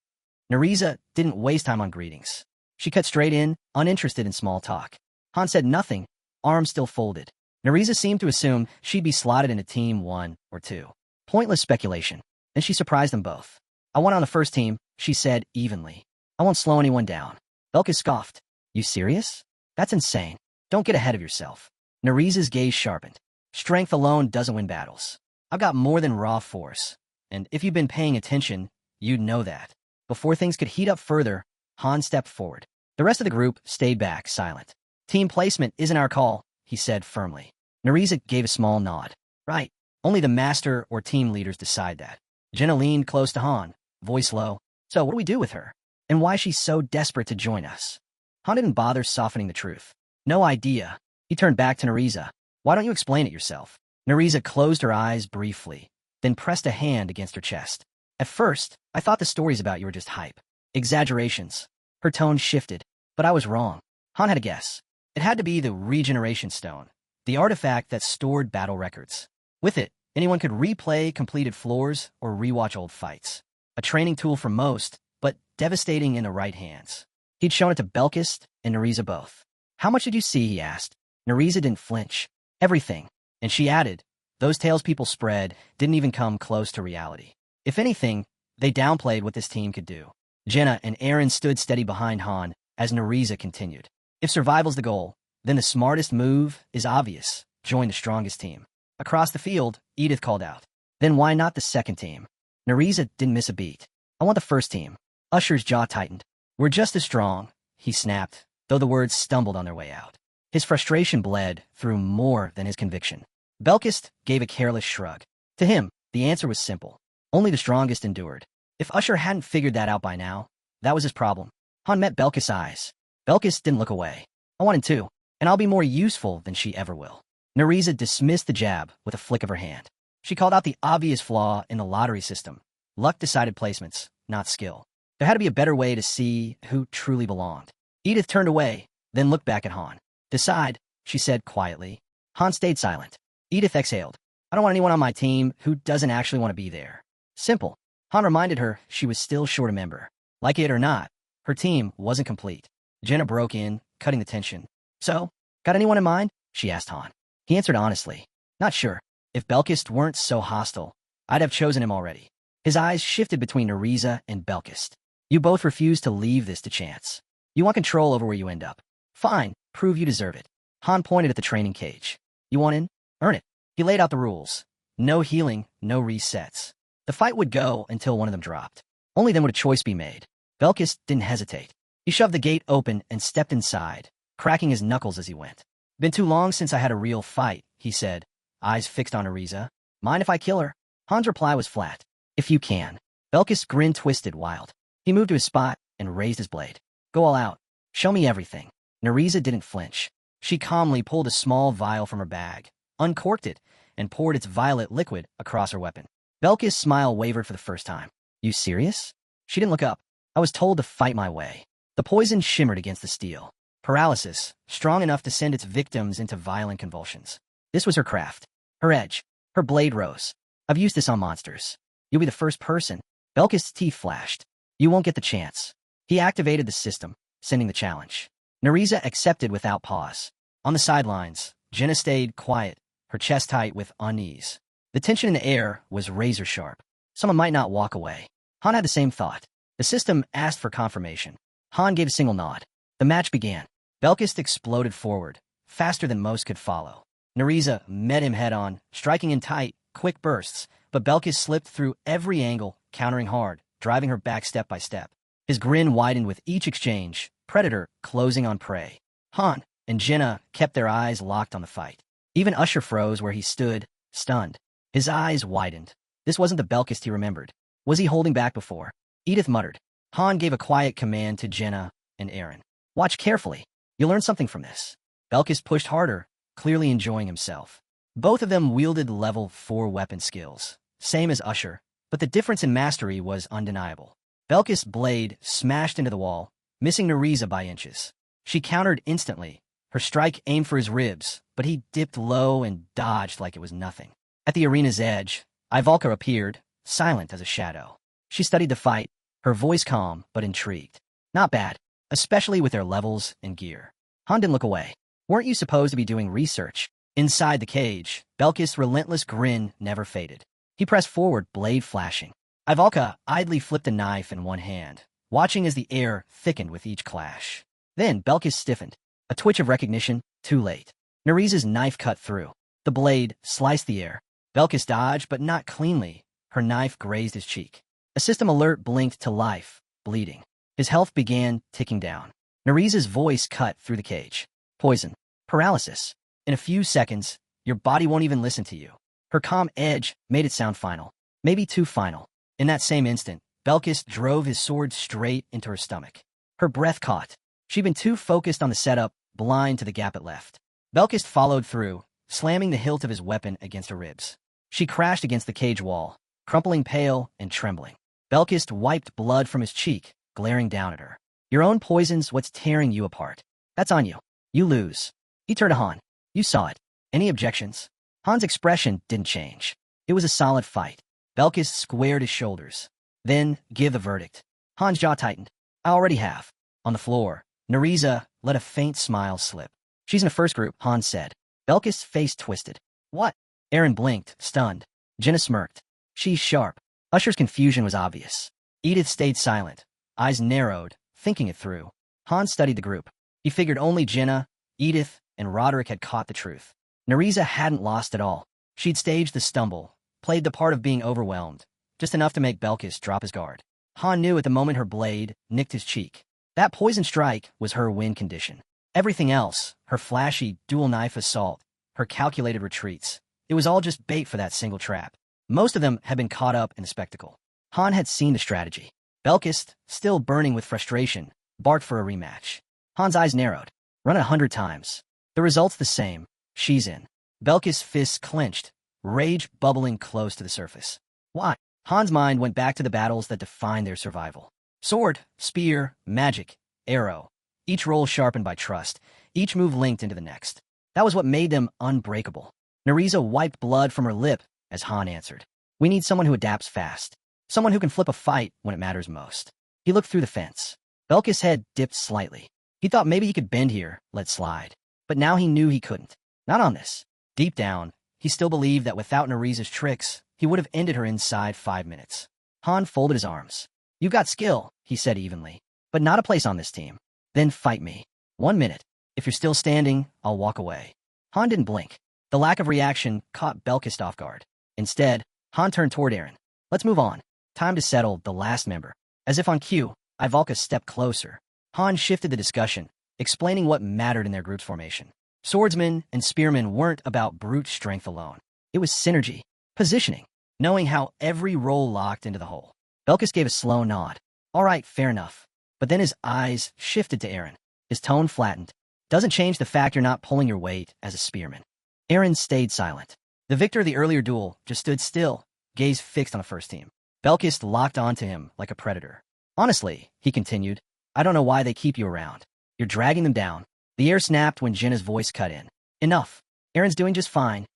Neriza didn't waste time on greetings. She cut straight in, uninterested in small talk. Han said nothing, arms still folded. Neriza seemed to assume she'd be slotted into Team 1 or 2. Pointless speculation. And she surprised them both. I want on the first team, she said evenly. I won't slow anyone down. Belkis scoffed. You serious? That's insane. Don't get ahead of yourself. Neriza's gaze sharpened. Strength alone doesn't win battles. I've got more than raw force. And if you've been paying attention, you'd know that. Before things could heat up further, Han stepped forward. The rest of the group stayed back, silent. Team placement isn't our call, he said firmly. Neriza gave a small nod. Right. Only the master or team leaders decide that. Jenna leaned close to Han, voice low. So what do we do with her? And why she's so desperate to join us? Han didn't bother softening the truth. No idea. He turned back to Neriza. Why don't you explain it yourself? Neriza closed her eyes briefly, then pressed a hand against her chest. At first, I thought the stories about you were just hype. Exaggerations. Her tone shifted, but I was wrong. Han had a guess. It had to be the Regeneration Stone, the artifact that stored battle records. With it, anyone could replay completed floors or rewatch old fights. A training tool for most, but devastating in the right hands. He'd shown it to Belkist and Neriza both. How much did you see, he asked. Neriza didn't flinch. Everything. And she added, those tales people spread didn't even come close to reality. If anything, they downplayed what this team could do. Jenna and Aaron stood steady behind Han as Neriza continued. If survival's the goal, then the smartest move is obvious. Join the strongest team. Across the field, Edith called out. Then why not the second team? Neriza didn't miss a beat. I want the first team. Usher's jaw tightened. We're just as strong, he snapped, though the words stumbled on their way out. His frustration bled through more than his conviction. Belkist gave a careless shrug. To him, the answer was simple. Only the strongest endured. If Usher hadn't figured that out by now, that was his problem. Han met Belkist's eyes. Belkist didn't look away. I wanted to, and I'll be more useful than she ever will. Neriza dismissed the jab with a flick of her hand. She called out the obvious flaw in the lottery system. Luck decided placements, not skill. There had to be a better way to see who truly belonged. Edith turned away, then looked back at Han. Decide, she said quietly. Han stayed silent. Edith exhaled. I don't want anyone on my team who doesn't actually want to be there. Simple. Han reminded her she was still short a member. Like it or not, her team wasn't complete. Jenna broke in, cutting the tension. So, got anyone in mind? She asked Han. He answered honestly. Not sure. If Belkist weren't so hostile, I'd have chosen him already. His eyes shifted between Neriza and Belkist. You both refuse to leave this to chance. You want control over where you end up. Fine, prove you deserve it. Han pointed at the training cage. You want in? Earn it. He laid out the rules. No healing, no resets. The fight would go until one of them dropped. Only then would a choice be made. Belkist didn't hesitate. He shoved the gate open and stepped inside, cracking his knuckles as he went. Been too long since I had a real fight, he said, eyes fixed on Neriza. Mind if I kill her? Han's reply was flat. If you can. Belkis' grin twisted wild. He moved to his spot and raised his blade. Go all out. Show me everything. Nereza didn't flinch. She calmly pulled a small vial from her bag, uncorked it, and poured its violet liquid across her weapon. Belkis' smile wavered for the first time. You serious? She didn't look up. I was told to fight my way. The poison shimmered against the steel. Paralysis, strong enough to send its victims into violent convulsions. This was her craft. Her edge. Her blade rose. I've used this on monsters. You'll be the first person. Belkis' teeth flashed. You won't get the chance. He activated the system, sending the challenge. Nereza accepted without pause. On the sidelines, Jenna stayed quiet, her chest tight with unease. The tension in the air was razor sharp. Someone might not walk away. Han had the same thought. The system asked for confirmation. Han gave a single nod. The match began. Belkis exploded forward, faster than most could follow. Nereza met him head-on, striking in tight, quick bursts, but Belkis slipped through every angle, countering hard, driving her back step by step. His grin widened with each exchange, predator closing on prey. Han and Jenna kept their eyes locked on the fight. Even Usher froze where he stood, stunned. His eyes widened. This wasn't the Belkis he remembered. Was he holding back before? Edith muttered. Han gave a quiet command to Jenna and Aaron. Watch carefully. You'll learn something from this. Belkis pushed harder, clearly enjoying himself. Both of them wielded level 4 weapon skills, same as Usher, but the difference in mastery was undeniable. Belkis' blade smashed into the wall, missing Nereza by inches. She countered instantly. Her strike aimed for his ribs, but he dipped low and dodged like it was nothing. At the arena's edge, Ivalka appeared, silent as a shadow. She studied the fight, her voice calm but intrigued. Not bad, especially with their levels and gear. Han didn't look away. Weren't you supposed to be doing research? Inside the cage, Belkis' relentless grin never faded. He pressed forward, blade flashing. Ivalka idly flipped a knife in one hand, watching as the air thickened with each clash. Then Belkis stiffened. A twitch of recognition, too late. Nereza's knife cut through. The blade sliced the air. Belkis dodged, but not cleanly. Her knife grazed his cheek. A system alert blinked to life, bleeding. His health began ticking down. Nereza's voice cut through the cage. Poison. Paralysis. In a few seconds, your body won't even listen to you. Her calm edge made it sound final. Maybe too final. In that same instant, Belkis drove his sword straight into her stomach. Her breath caught. She'd been too focused on the setup, blind to the gap it left. Belkis followed through, slamming the hilt of his weapon against her ribs. She crashed against the cage wall, crumpling pale and trembling. Belkis wiped blood from his cheek, glaring down at her. Your own poison's what's tearing you apart. That's on you. You lose. He turned to Han. You saw it. Any objections? Han's expression didn't change. It was a solid fight. Belkis squared his shoulders. Then, give the verdict. Han's jaw tightened. I already have. On the floor, Nereza let a faint smile slip. She's in the first group, Han said. Belkis' face twisted. What? Aaron blinked, stunned. Jenna smirked. She's sharp. Usher's confusion was obvious. Edith stayed silent, eyes narrowed, thinking it through. Han studied the group. He figured only Jenna, Edith, and Roderick had caught the truth. Nereza hadn't lost at all. She'd staged the stumble, played the part of being overwhelmed, just enough to make Belkis drop his guard. Han knew at the moment her blade nicked his cheek. That poison strike was her win condition. Everything else, her flashy dual-knife assault, her calculated retreats, it was all just bait for that single trap. Most of them had been caught up in the spectacle. Han had seen the strategy. Belkis, still burning with frustration, barked for a rematch. Han's eyes narrowed. Run it 100 times. The result's the same. She's in. Belkis' fists clenched, rage bubbling close to the surface. Why? Han's mind went back to the battles that defined their survival. Sword, spear, magic, arrow. Each roll sharpened by trust, each move linked into the next. That was what made them unbreakable. Nereza wiped blood from her lip as Han answered. We need someone who adapts fast. Someone who can flip a fight when it matters most. He looked through the fence. Belkis' head dipped slightly. He thought maybe he could bend here, let slide. But now he knew he couldn't. Not on this. Deep down, he still believed that without Nereza's tricks, he would have ended her inside 5 minutes. Han folded his arms. You've got skill, he said evenly, but not a place on this team. Then fight me. 1 minute. If you're still standing, I'll walk away. Han didn't blink. The lack of reaction caught Belkis off guard. Instead, Han turned toward Aaron. Let's move on. Time to settle the last member. As if on cue, Ivalka stepped closer. Han shifted the discussion, explaining what mattered in their group's formation. Swordsmen and spearmen weren't about brute strength alone. It was synergy. Positioning. Knowing how every roll locked into the hole. Belkis gave a slow nod. All right, fair enough. But then his eyes shifted to Aaron. His tone flattened. Doesn't change the fact you're not pulling your weight as a spearman. Aaron stayed silent. The victor of the earlier duel just stood still, gaze fixed on the first team. Belkis locked onto him like a predator. Honestly, he continued, I don't know why they keep you around. You're dragging them down. The air snapped when Jenna's voice cut in. Enough. Aaron's doing just fine.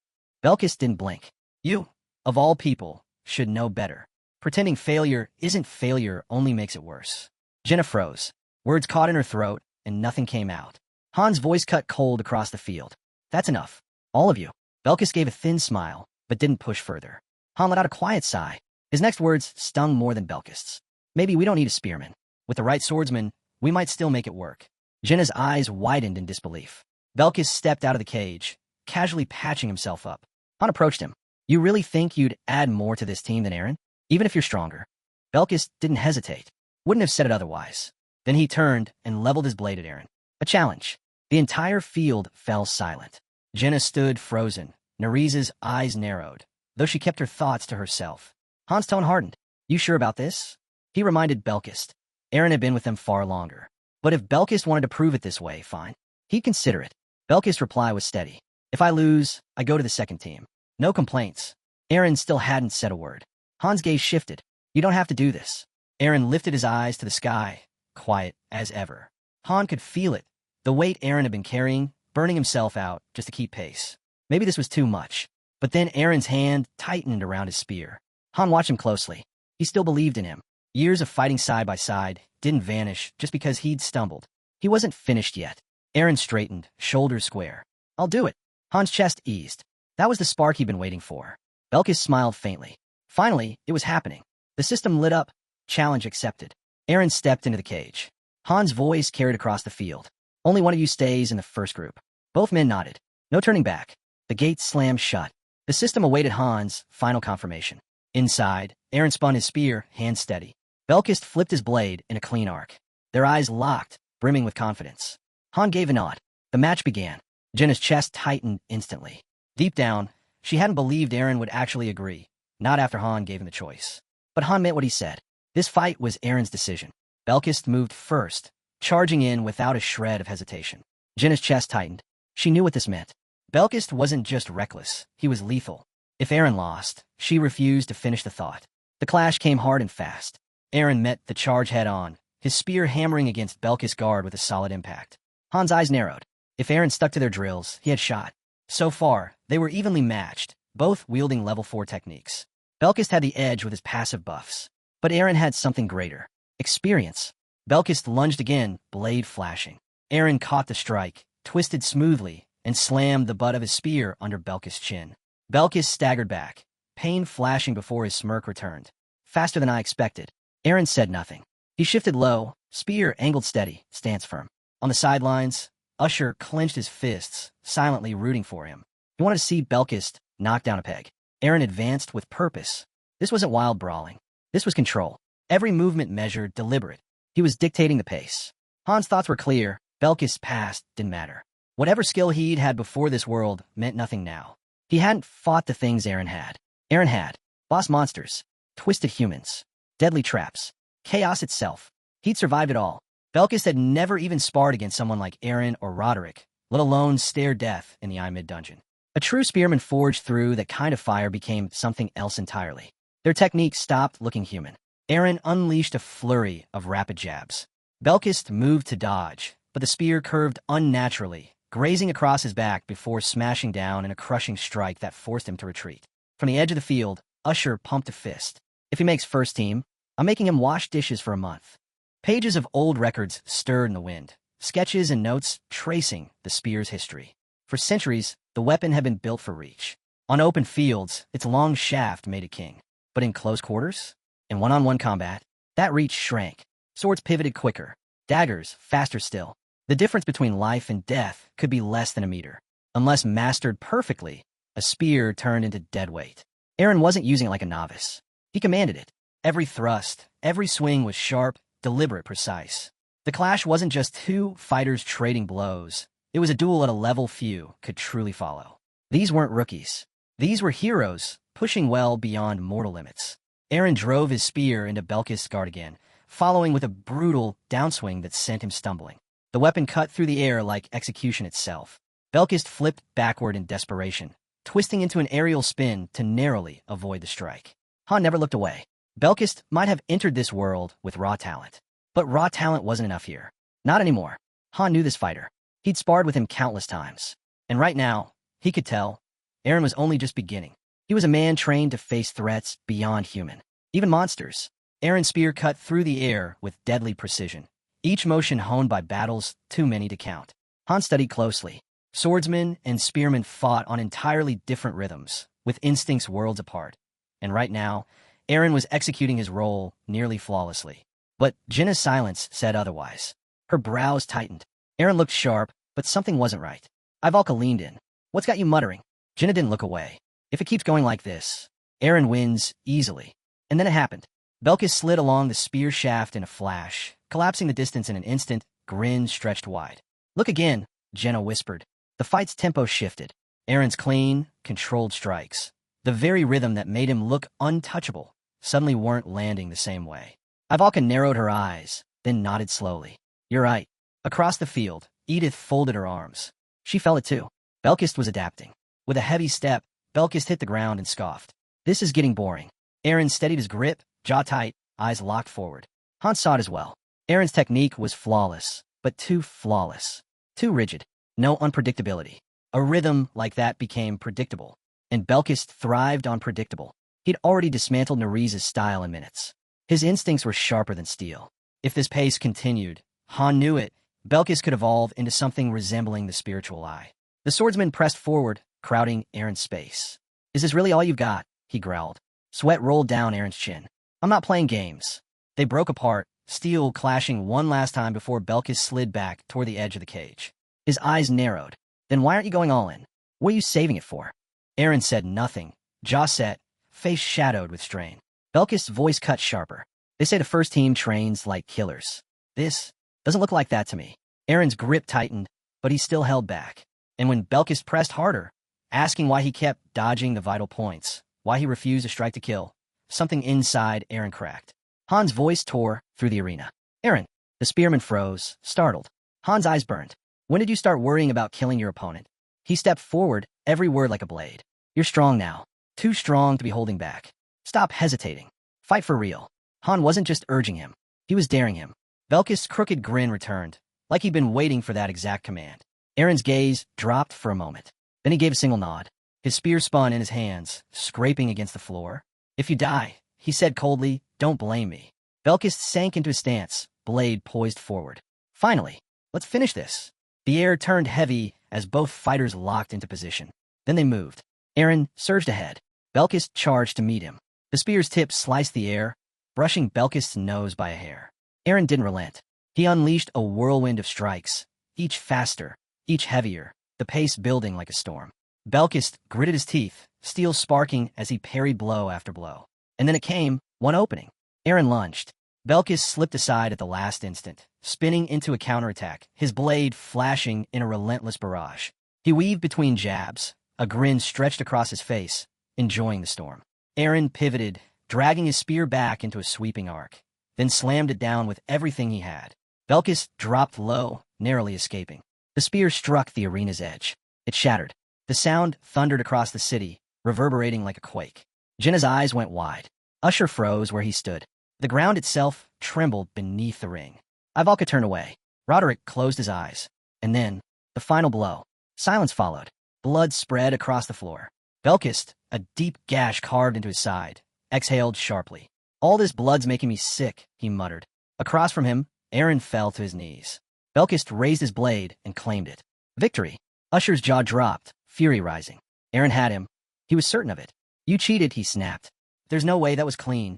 Belkis didn't blink. You, of all people, should know better. Pretending failure isn't failure only makes it worse. Jenna froze. Words caught in her throat, and nothing came out. Han's voice cut cold across the field. That's enough. All of you. Belkis gave a thin smile, but didn't push further. Han let out a quiet sigh. His next words stung more than Belkis's. Maybe we don't need a spearman. With the right swordsman, we might still make it work. Jenna's eyes widened in disbelief. Belkis stepped out of the cage, casually patching himself up. Han approached him. You really think you'd add more to this team than Aaron? Even if you're stronger? Belkis didn't hesitate. Wouldn't have said it otherwise. Then he turned and leveled his blade at Aaron. A challenge. The entire field fell silent. Jenna stood frozen. Narise's eyes narrowed, though she kept her thoughts to herself. Han's tone hardened. You sure about this? He reminded Belkis. Aaron had been with them far longer. But if Belkis wanted to prove it this way, fine. He'd consider it. Belkis' reply was steady. If I lose, I go to the second team. No complaints. Aaron still hadn't said a word. Han's gaze shifted. You don't have to do this. Aaron lifted his eyes to the sky, quiet as ever. Han could feel it. The weight Aaron had been carrying, burning himself out just to keep pace. Maybe this was too much. But then Aaron's hand tightened around his spear. Han watched him closely. He still believed in him. Years of fighting side by side didn't vanish just because he'd stumbled. He wasn't finished yet. Aaron straightened, shoulders square. I'll do it. Han's chest eased. That was the spark he'd been waiting for. Belkis smiled faintly. Finally, it was happening. The system lit up. Challenge accepted. Aaron stepped into the cage. Han's voice carried across the field. Only one of you stays in the first group. Both men nodded. No turning back. The gate slammed shut. The system awaited Han's final confirmation. Inside, Aaron spun his spear, hand steady. Belkis flipped his blade in a clean arc. Their eyes locked, brimming with confidence. Han gave a nod. The match began. Jenna's chest tightened instantly. Deep down, she hadn't believed Aaron would actually agree, not after Han gave him the choice. But Han meant what he said. This fight was Aaron's decision. Belkis moved first, charging in without a shred of hesitation. Jenna's chest tightened. She knew what this meant. Belkis wasn't just reckless, he was lethal. If Aaron lost, she refused to finish the thought. The clash came hard and fast. Aaron met the charge head-on, his spear hammering against Belkis' guard with a solid impact. Han's eyes narrowed. If Aaron stuck to their drills, he had shot. So far, they were evenly matched, both wielding level 4 techniques. Belkis had the edge with his passive buffs. But Aaron had something greater. Experience. Belkis lunged again, blade flashing. Aaron caught the strike, twisted smoothly, and slammed the butt of his spear under Belkis' chin. Belkis staggered back, pain flashing before his smirk returned. Faster than I expected. Aaron said nothing. He shifted low, spear angled steady, stance firm. On the sidelines, Usher clenched his fists, silently rooting for him. He wanted to see Belkis knock down a peg. Aaron advanced with purpose. This wasn't wild brawling. This was control. Every movement measured, deliberate. He was dictating the pace. Han's thoughts were clear. Belkis' past didn't matter. Whatever skill he'd had before this world meant nothing now. He hadn't fought the things Aaron had. Aaron had boss monsters, twisted humans, deadly traps, chaos itself. He'd survived it all. Belkis had never even sparred against someone like Aaron or Roderick, let alone stare death in the eye mid-dungeon. A true spearman forged through that kind of fire became something else entirely. Their technique stopped looking human. Aaron unleashed a flurry of rapid jabs. Belkis moved to dodge, but the spear curved unnaturally, grazing across his back before smashing down in a crushing strike that forced him to retreat. From the edge of the field, Usher pumped a fist. If he makes first team, I'm making him wash dishes for a month. Pages of old records stirred in the wind, sketches and notes tracing the spear's history. For centuries, the weapon had been built for reach. On open fields, its long shaft made it king. But in close quarters, in one-on-one combat, that reach shrank. Swords pivoted quicker, daggers faster still. The difference between life and death could be less than a meter. Unless mastered perfectly, a spear turned into dead weight. Aaron wasn't using it like a novice. He commanded it. Every thrust, every swing was sharp, deliberate, precise. The clash wasn't just two fighters trading blows. It was a duel at a level few could truly follow. These weren't rookies. These were heroes, pushing well beyond mortal limits. Aaron drove his spear into Belkist's guard again, following with a brutal downswing that sent him stumbling. The weapon cut through the air like execution itself. Belkist flipped backward in desperation, twisting into an aerial spin to narrowly avoid the strike. Han never looked away. Belkist might have entered this world with raw talent, but raw talent wasn't enough here. Not anymore. Han knew this fighter. He'd sparred with him countless times. And right now, he could tell, Aaron was only just beginning. He was a man trained to face threats beyond human, even monsters. Aaron's spear cut through the air with deadly precision, each motion honed by battles too many to count. Han studied closely. Swordsmen and spearmen fought on entirely different rhythms, with instincts worlds apart. And right now, Aaron was executing his role nearly flawlessly. But Jinna's silence said otherwise. Her brows tightened. Aaron looked sharp, but something wasn't right. Ivalka leaned in. What's got you muttering? Jinna didn't look away. If it keeps going like this, Aaron wins easily. And then it happened. Belkist slid along the spear shaft in a flash, collapsing the distance in an instant, grin stretched wide. Look again, Jenna whispered. The fight's tempo shifted. Aaron's clean, controlled strikes, the very rhythm that made him look untouchable, suddenly weren't landing the same way. Ivalka narrowed her eyes, then nodded slowly. You're right. Across the field, Edith folded her arms. She felt it too. Belkist was adapting. With a heavy step, Belkist hit the ground and scoffed. This is getting boring. Aaron steadied his grip, jaw tight, eyes locked forward. Han saw it as well. Aaron's technique was flawless, but too flawless. Too rigid. No unpredictability. A rhythm like that became predictable. And Belkist thrived on predictable. He'd already dismantled Narise's style in minutes. His instincts were sharper than steel. If this pace continued, Han knew it, Belkist could evolve into something resembling the spiritual eye. The swordsman pressed forward, crowding Aaron's space. Is this really all you've got? He growled. Sweat rolled down Aaron's chin. I'm not playing games. They broke apart, steel clashing one last time before Belkist slid back toward the edge of the cage. His eyes narrowed. Then why aren't you going all in? What are you saving it for? Aaron said nothing, jaw set, face shadowed with strain. Belkist's voice cut sharper. They say the first team trains like killers. This doesn't look like that to me. Aaron's grip tightened, but he still held back. And when Belkist pressed harder, asking why he kept dodging the vital points, why he refused to strike to kill, something inside Aaron cracked. Han's voice tore through the arena. Aaron. The spearman froze, startled. Han's eyes burned. When did you start worrying about killing your opponent? He stepped forward, every word like a blade. You're strong now. Too strong to be holding back. Stop hesitating. Fight for real. Han wasn't just urging him. He was daring him. Belkist's crooked grin returned, like he'd been waiting for that exact command. Aaron's gaze dropped for a moment. Then he gave a single nod. His spear spun in his hands, scraping against the floor. If you die, he said coldly, don't blame me. Belkist sank into his stance, blade poised forward. Finally, let's finish this. The air turned heavy as both fighters locked into position. Then they moved. Aaron surged ahead. Belkist charged to meet him. The spear's tip sliced the air, brushing Belkist's nose by a hair. Aaron didn't relent. He unleashed a whirlwind of strikes, each faster, each heavier, the pace building like a storm. Belkist gritted his teeth, steel sparking as he parried blow after blow. And then it came, one opening. Aaron lunged. Belkist slipped aside at the last instant, spinning into a counterattack, his blade flashing in a relentless barrage. He weaved between jabs, a grin stretched across his face, enjoying the storm. Aaron pivoted, dragging his spear back into a sweeping arc, then slammed it down with everything he had. Belkist dropped low, narrowly escaping. The spear struck the arena's edge. It shattered. The sound thundered across the city, reverberating like a quake. Jinna's eyes went wide. Usher froze where he stood. The ground itself trembled beneath the ring. Ivalka turned away. Roderick closed his eyes. And then, the final blow. Silence followed. Blood spread across the floor. Belkist, a deep gash carved into his side, exhaled sharply. All this blood's making me sick, he muttered. Across from him, Aaron fell to his knees. Belkist raised his blade and claimed it. Victory. Usher's jaw dropped, fury rising. Aaron had him. He was certain of it. You cheated, he snapped. There's no way that was clean.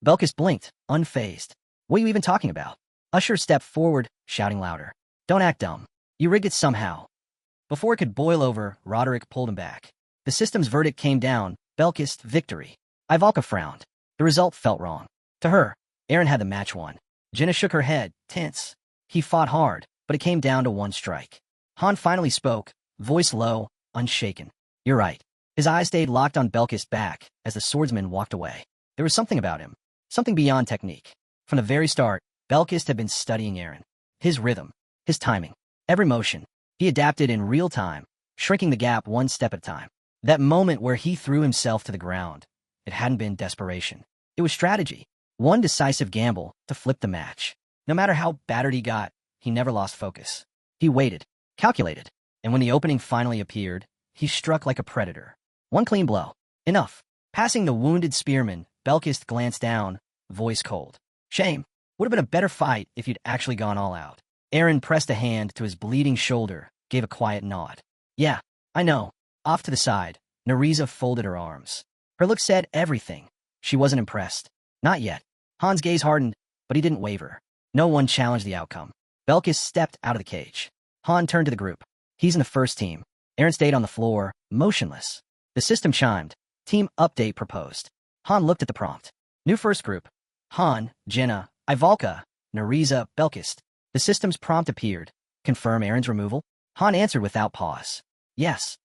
Belkist blinked, unfazed. What are you even talking about? Usher stepped forward, shouting louder. Don't act dumb. You rigged it somehow. Before it could boil over, Roderick pulled him back. The system's verdict came down, Belkist, victory. Ivalka frowned. The result felt wrong. To her, Aaron had the match won. Jinna shook her head, tense. He fought hard, but it came down to one strike. Han finally spoke, voice low, unshaken. You're right. His eyes stayed locked on Belkist's back as the swordsman walked away. There was something about him, something beyond technique. From the very start, Belkist had been studying Eren. His rhythm, his timing, every motion. He adapted in real time, shrinking the gap one step at a time. That moment where he threw himself to the ground, it hadn't been desperation. It was strategy. One decisive gamble to flip the match. No matter how battered he got, he never lost focus. He waited, calculated, and when the opening finally appeared, he struck like a predator. One clean blow. Enough. Passing the wounded spearman, Belkist glanced down, voice cold. Shame. Would have been a better fight if you'd actually gone all out. Eren pressed a hand to his bleeding shoulder, gave a quiet nod. Yeah, I know. Off to the side, Nariza folded her arms. Her look said everything. She wasn't impressed. Not yet. Han's gaze hardened, but he didn't waver. No one challenged the outcome. Belkist stepped out of the cage. Han turned to the group. He's in the first team. Eren stayed on the floor, motionless. The system chimed. Team update proposed. Han looked at the prompt. New first group. Han, Jenna, Ivalka, Nariza, Belkist. The system's prompt appeared. Confirm Eren's removal? Han answered without pause. Yes.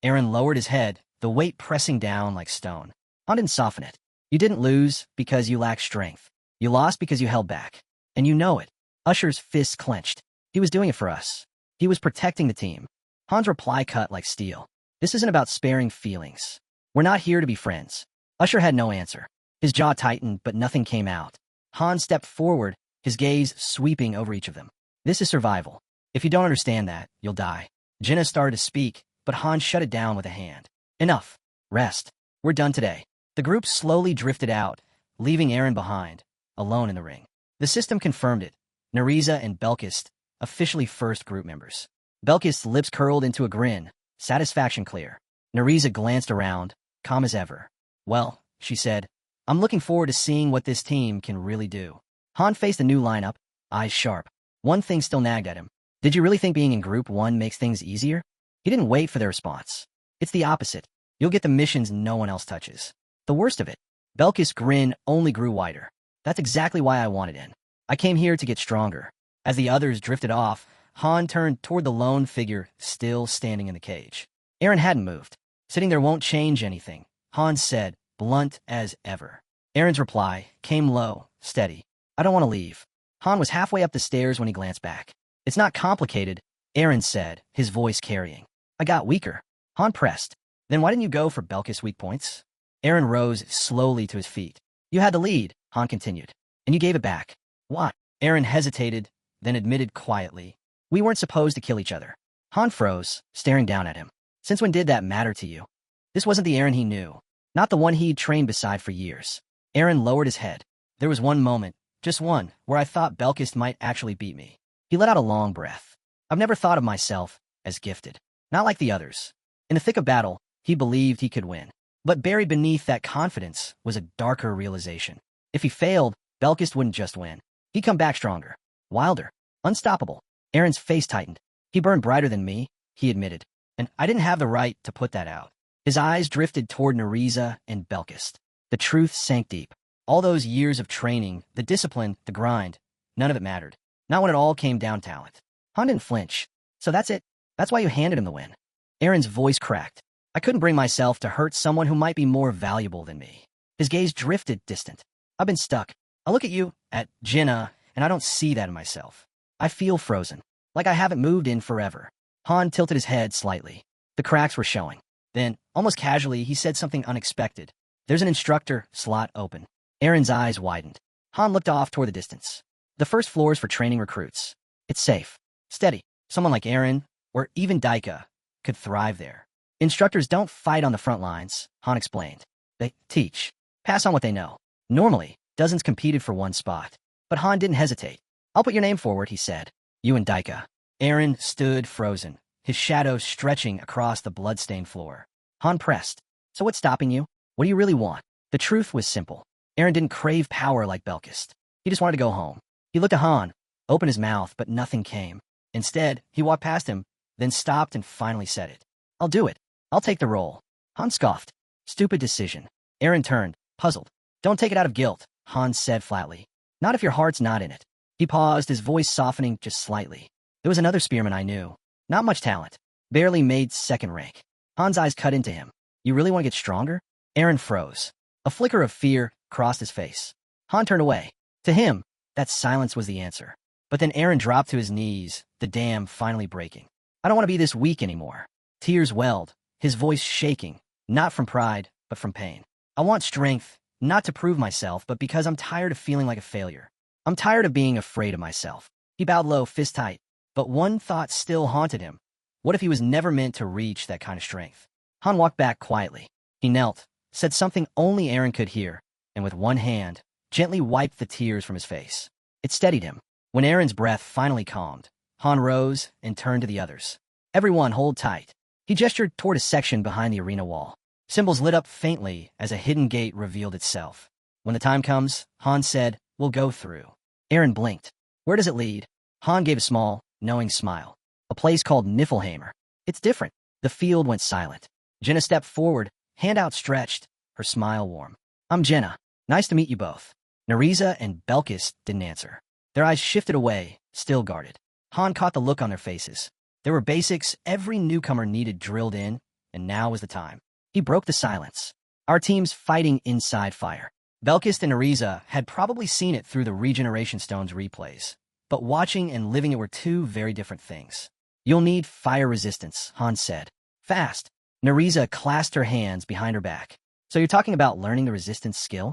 Eren lowered his head, the weight pressing down like stone. Han didn't soften it. You didn't lose because you lacked strength. You lost because you held back. And you know it. Usher's fists clenched. He was doing it for us. He was protecting the team. Han's reply cut like steel. This isn't about sparing feelings. We're not here to be friends. Usher had no answer. His jaw tightened, but nothing came out. Han stepped forward, his gaze sweeping over each of them. This is survival. If you don't understand that, you'll die. Jenna started to speak, but Han shut it down with a hand. Enough. Rest. We're done today. The group slowly drifted out, leaving Eren behind, alone in the ring. The system confirmed it. Nariza and Belkist, officially first group members. Belkist's lips curled into a grin, satisfaction clear. Nariza glanced around, calm as ever. Well, she said, I'm looking forward to seeing what this team can really do. Han faced a new lineup, eyes sharp. One thing still nagged at him. Did you really think being in Group 1 makes things easier? He didn't wait for their response. It's the opposite. You'll get the missions no one else touches. The worst of it. Belkist's grin only grew wider. That's exactly why I wanted in. I came here to get stronger. As the others drifted off, Han turned toward the lone figure still standing in the cage. Eren hadn't moved. Sitting there won't change anything, Han said, blunt as ever. Eren's reply came low, steady. I don't want to leave. Han was halfway up the stairs when he glanced back. It's not complicated, Eren said, his voice carrying. I got weaker. Han pressed. Then why didn't you go for Belkist's weak points? Eren rose slowly to his feet. You had the lead, Han continued. And you gave it back. Why? Eren hesitated, then admitted quietly. We weren't supposed to kill each other. Han froze, staring down at him. Since when did that matter to you? This wasn't the Eren he knew. Not the one he'd trained beside for years. Eren lowered his head. There was one moment, just one, where I thought Belkist might actually beat me. He let out a long breath. I've never thought of myself as gifted. Not like the others. In the thick of battle, he believed he could win. But buried beneath that confidence was a darker realization. If he failed, Belkist wouldn't just win. He'd come back stronger, wilder, unstoppable. Eren's face tightened. He burned brighter than me, he admitted. And I didn't have the right to put that out. His eyes drifted toward Nariza and Belkist. The truth sank deep. All those years of training, the discipline, the grind, none of it mattered. Not when it all came down to talent. Han didn't flinch. So that's it. That's why you handed him the win. Eren's voice cracked. I couldn't bring myself to hurt someone who might be more valuable than me. His gaze drifted distant. I've been stuck. I look at you, at Jenna, and I don't see that in myself. I feel frozen. Like I haven't moved in forever. Han tilted his head slightly. The cracks were showing. Then, almost casually, he said something unexpected. There's an instructor slot open. Eren's eyes widened. Han looked off toward the distance. The first floor is for training recruits. It's safe. Steady. Someone like Eren, or even Daika, could thrive there. Instructors don't fight on the front lines, Han explained. They teach. Pass on what they know. Normally, dozens competed for one spot. But Han didn't hesitate. I'll put your name forward, he said. You and Daika. Eren stood frozen, his shadow stretching across the blood-stained floor. Han pressed. So what's stopping you? What do you really want? The truth was simple. Eren didn't crave power like Belkist. He just wanted to go home. He looked at Han, opened his mouth, but nothing came. Instead, he walked past him, then stopped and finally said it. I'll do it. I'll take the role. Han scoffed. Stupid decision. Eren turned, puzzled. Don't take it out of guilt, Han said flatly. Not if your heart's not in it. He paused, his voice softening just slightly. There was another spearman I knew. Not much talent. Barely made second rank. Han's eyes cut into him. You really want to get stronger? Aaron froze. A flicker of fear crossed his face. Han turned away. To him, that silence was the answer. But then Aaron dropped to his knees, the dam finally breaking. I don't want to be this weak anymore. Tears welled, his voice shaking, not from pride, but from pain. I want strength, not to prove myself, but because I'm tired of feeling like a failure. I'm tired of being afraid of myself. He bowed low, fist tight. But one thought still haunted him. What if he was never meant to reach that kind of strength? Han walked back quietly. He knelt, said something only Aaron could hear, and with one hand, gently wiped the tears from his face. It steadied him. When Aaron's breath finally calmed, Han rose and turned to the others. Everyone hold tight. He gestured toward a section behind the arena wall. Symbols lit up faintly as a hidden gate revealed itself. When the time comes, Han said, we'll go through. Aaron blinked. Where does it lead? Han gave a small, knowing smile. A place called Niflheimer. It's different. The field went silent. Jenna stepped forward, hand outstretched, her smile warm. I'm Jenna. Nice to meet you both. Nereza and Belkis didn't answer. Their eyes shifted away, still guarded. Han caught the look on their faces. There were basics every newcomer needed drilled in, and now was the time. He broke the silence. Our team's fighting inside fire. Belkis and Nereza had probably seen it through the Regeneration Stone's replays, but watching and living it were two very different things. You'll need fire resistance, Han said. Fast. Nereza clasped her hands behind her back. So you're talking about learning the resistance skill?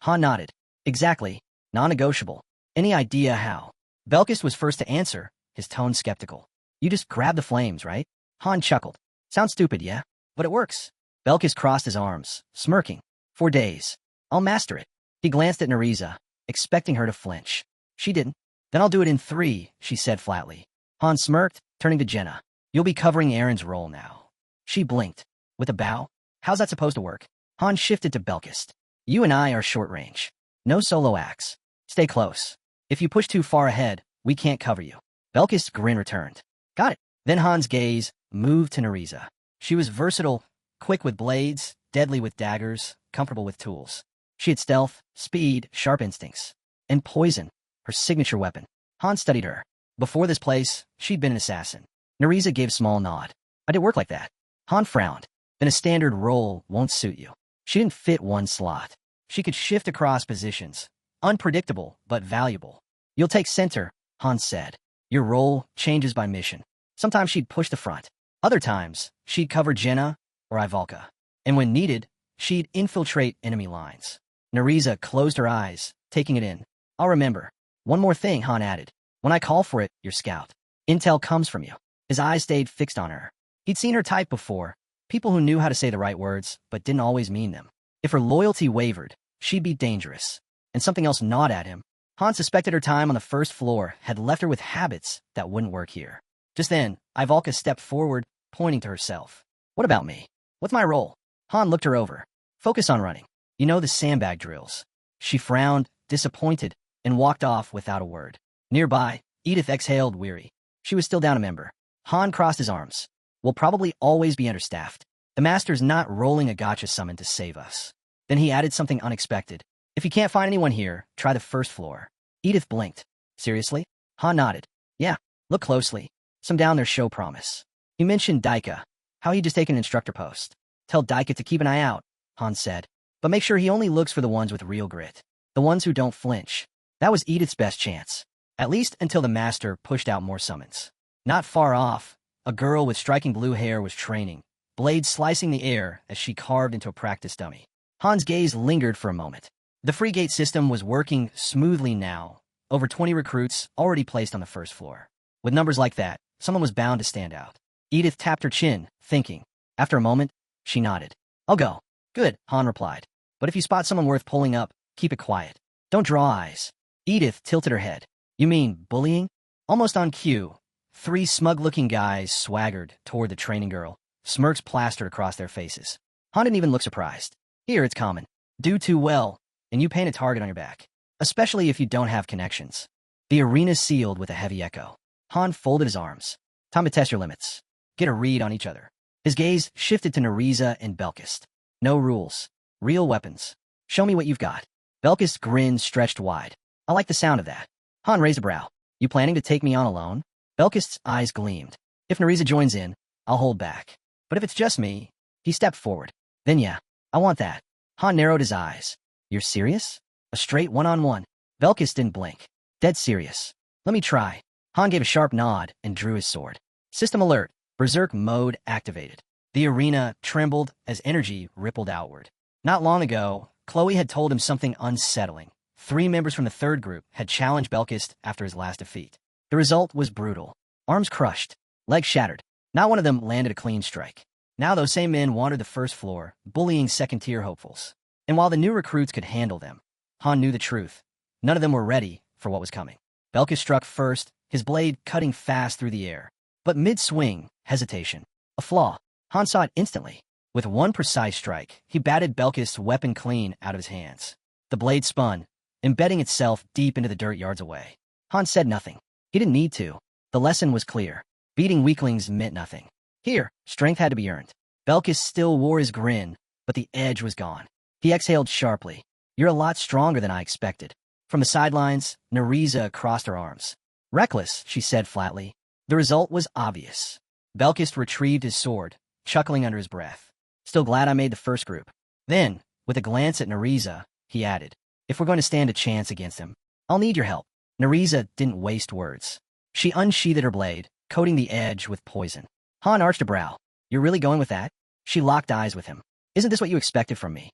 Han nodded. Exactly. Non-negotiable. Any idea how? Belkis was first to answer, his tone skeptical. You just grab the flames, right? Han chuckled. Sounds stupid, yeah? But it works. Belkis crossed his arms, smirking. 4 days. I'll master it. He glanced at Nereza, expecting her to flinch. She didn't. Then I'll do it in 3, she said flatly. Han smirked, turning to Jenna. You'll be covering Aaron's role now. She blinked. With a bow? How's that supposed to work? Han shifted to Belkis. You and I are short range. No solo acts. Stay close. If you push too far ahead, we can't cover you. Belkis' grin returned. Got it. Then Han's gaze moved to Nereza. She was versatile, quick with blades, deadly with daggers, comfortable with tools. She had stealth, speed, sharp instincts. And poison, her signature weapon. Han studied her. Before this place, she'd been an assassin. Nereza gave a small nod. I did work like that. Han frowned. Then a standard role won't suit you. She didn't fit one slot. She could shift across positions. Unpredictable, but valuable. You'll take center, Han said. Your role changes by mission. Sometimes she'd push the front. Other times, she'd cover Jenna or Ivalka. And when needed, she'd infiltrate enemy lines. Nereza closed her eyes, taking it in. I'll remember. One more thing, Han added. When I call for it, your scout. Intel comes from you. His eyes stayed fixed on her. He'd seen her type before. People who knew how to say the right words, but didn't always mean them. If her loyalty wavered, she'd be dangerous. And something else gnawed at him. Han suspected her time on the first floor had left her with habits that wouldn't work here. Just then, Ivalka stepped forward, pointing to herself. What about me? What's my role? Han looked her over. Focus on running. You know the sandbag drills. She frowned, disappointed, and walked off without a word. Nearby, Edith exhaled, weary. She was still down a member. Han crossed his arms. We'll probably always be understaffed. The Master's not rolling a gotcha summon to save us. Then he added something unexpected. If you can't find anyone here, try the first floor. Edith blinked. Seriously? Han nodded. Yeah, look closely. Some down there show promise. He mentioned Daika, how he'd just taken an instructor post. Tell Daika to keep an eye out, Han said. But make sure he only looks for the ones with real grit. The ones who don't flinch. That was Edith's best chance. At least until the Master pushed out more summons. Not far off, a girl with striking blue hair was training, blades slicing the air as she carved into a practice dummy. Han's gaze lingered for a moment. The free gate system was working smoothly now. Over 20 recruits already placed on the first floor. With numbers like that, someone was bound to stand out. Edith tapped her chin, thinking. After a moment, she nodded. I'll go. Good, Han replied. But if you spot someone worth pulling up, keep it quiet. Don't draw eyes. Edith tilted her head. You mean bullying? Almost on cue, 3 smug-looking guys swaggered toward the training girl. Smirks plastered across their faces. Han didn't even look surprised. Here, it's common. Do too well, and you paint a target on your back. Especially if you don't have connections. The arena sealed with a heavy echo. Han folded his arms. Time to test your limits. Get a read on each other. His gaze shifted to Nereza and Belkis. No rules. Real weapons. Show me what you've got. Belkis' grin stretched wide. I like the sound of that. Han raised a brow. You planning to take me on alone? Belkis' eyes gleamed. If Nereza joins in, I'll hold back. But if it's just me, he stepped forward. Then yeah, I want that. Han narrowed his eyes. You're serious? A straight one-on-one? Velkus didn't blink. Dead serious. Let me try. Han gave a sharp nod and drew his sword. System alert. Berserk mode activated. The arena trembled as energy rippled outward. Not long ago, Chloe had told him something unsettling. 3 members from the third group had challenged Belkist after his last defeat. The result was brutal. Arms crushed, legs shattered. Not one of them landed a clean strike. Now those same men wandered the first floor, bullying second-tier hopefuls. And while the new recruits could handle them, Han knew the truth. None of them were ready for what was coming. Belkist struck first, his blade cutting fast through the air. But mid-swing, hesitation. A flaw. Han saw it instantly. With one precise strike, he batted Belkist's weapon clean out of his hands. The blade spun, embedding itself deep into the dirt yards away. Han said nothing. He didn't need to. The lesson was clear. Beating weaklings meant nothing. Here, strength had to be earned. Belkist still wore his grin, but the edge was gone. He exhaled sharply. You're a lot stronger than I expected. From the sidelines, Neriza crossed her arms. Reckless, she said flatly. The result was obvious. Belkist retrieved his sword, chuckling under his breath. Still glad I made the first group. Then, with a glance at Neriza, he added, if we're going to stand a chance against him, I'll need your help. Neriza didn't waste words. She unsheathed her blade, coating the edge with poison. Han arched a brow. You're really going with that? She locked eyes with him. Isn't this what you expected from me?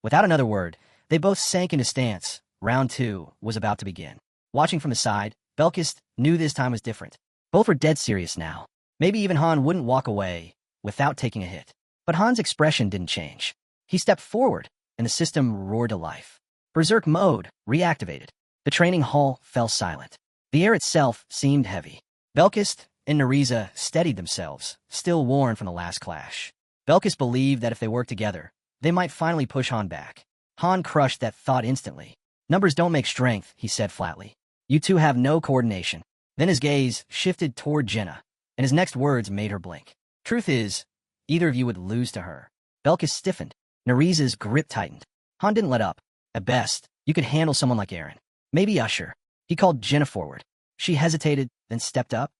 Without another word, they both sank into stance. Round 2 was about to begin. Watching from the side, Belkist knew this time was different. Both were dead serious now. Maybe even Han wouldn't walk away without taking a hit. But Han's expression didn't change. He stepped forward, and the system roared to life. Berserk mode reactivated. The training hall fell silent. The air itself seemed heavy. Belkist and Neriza steadied themselves, still worn from the last clash. Belkist believed that if they worked together, they might finally push Han back. Han crushed that thought instantly. Numbers don't make strength, he said flatly. You two have no coordination. Then his gaze shifted toward Jenna, and his next words made her blink. Truth is, either of you would lose to her. Belkist stiffened. Neriza's grip tightened. Han didn't let up. At best, you could handle someone like Eren. Maybe Usher. He called Jenna forward. She hesitated, then stepped up.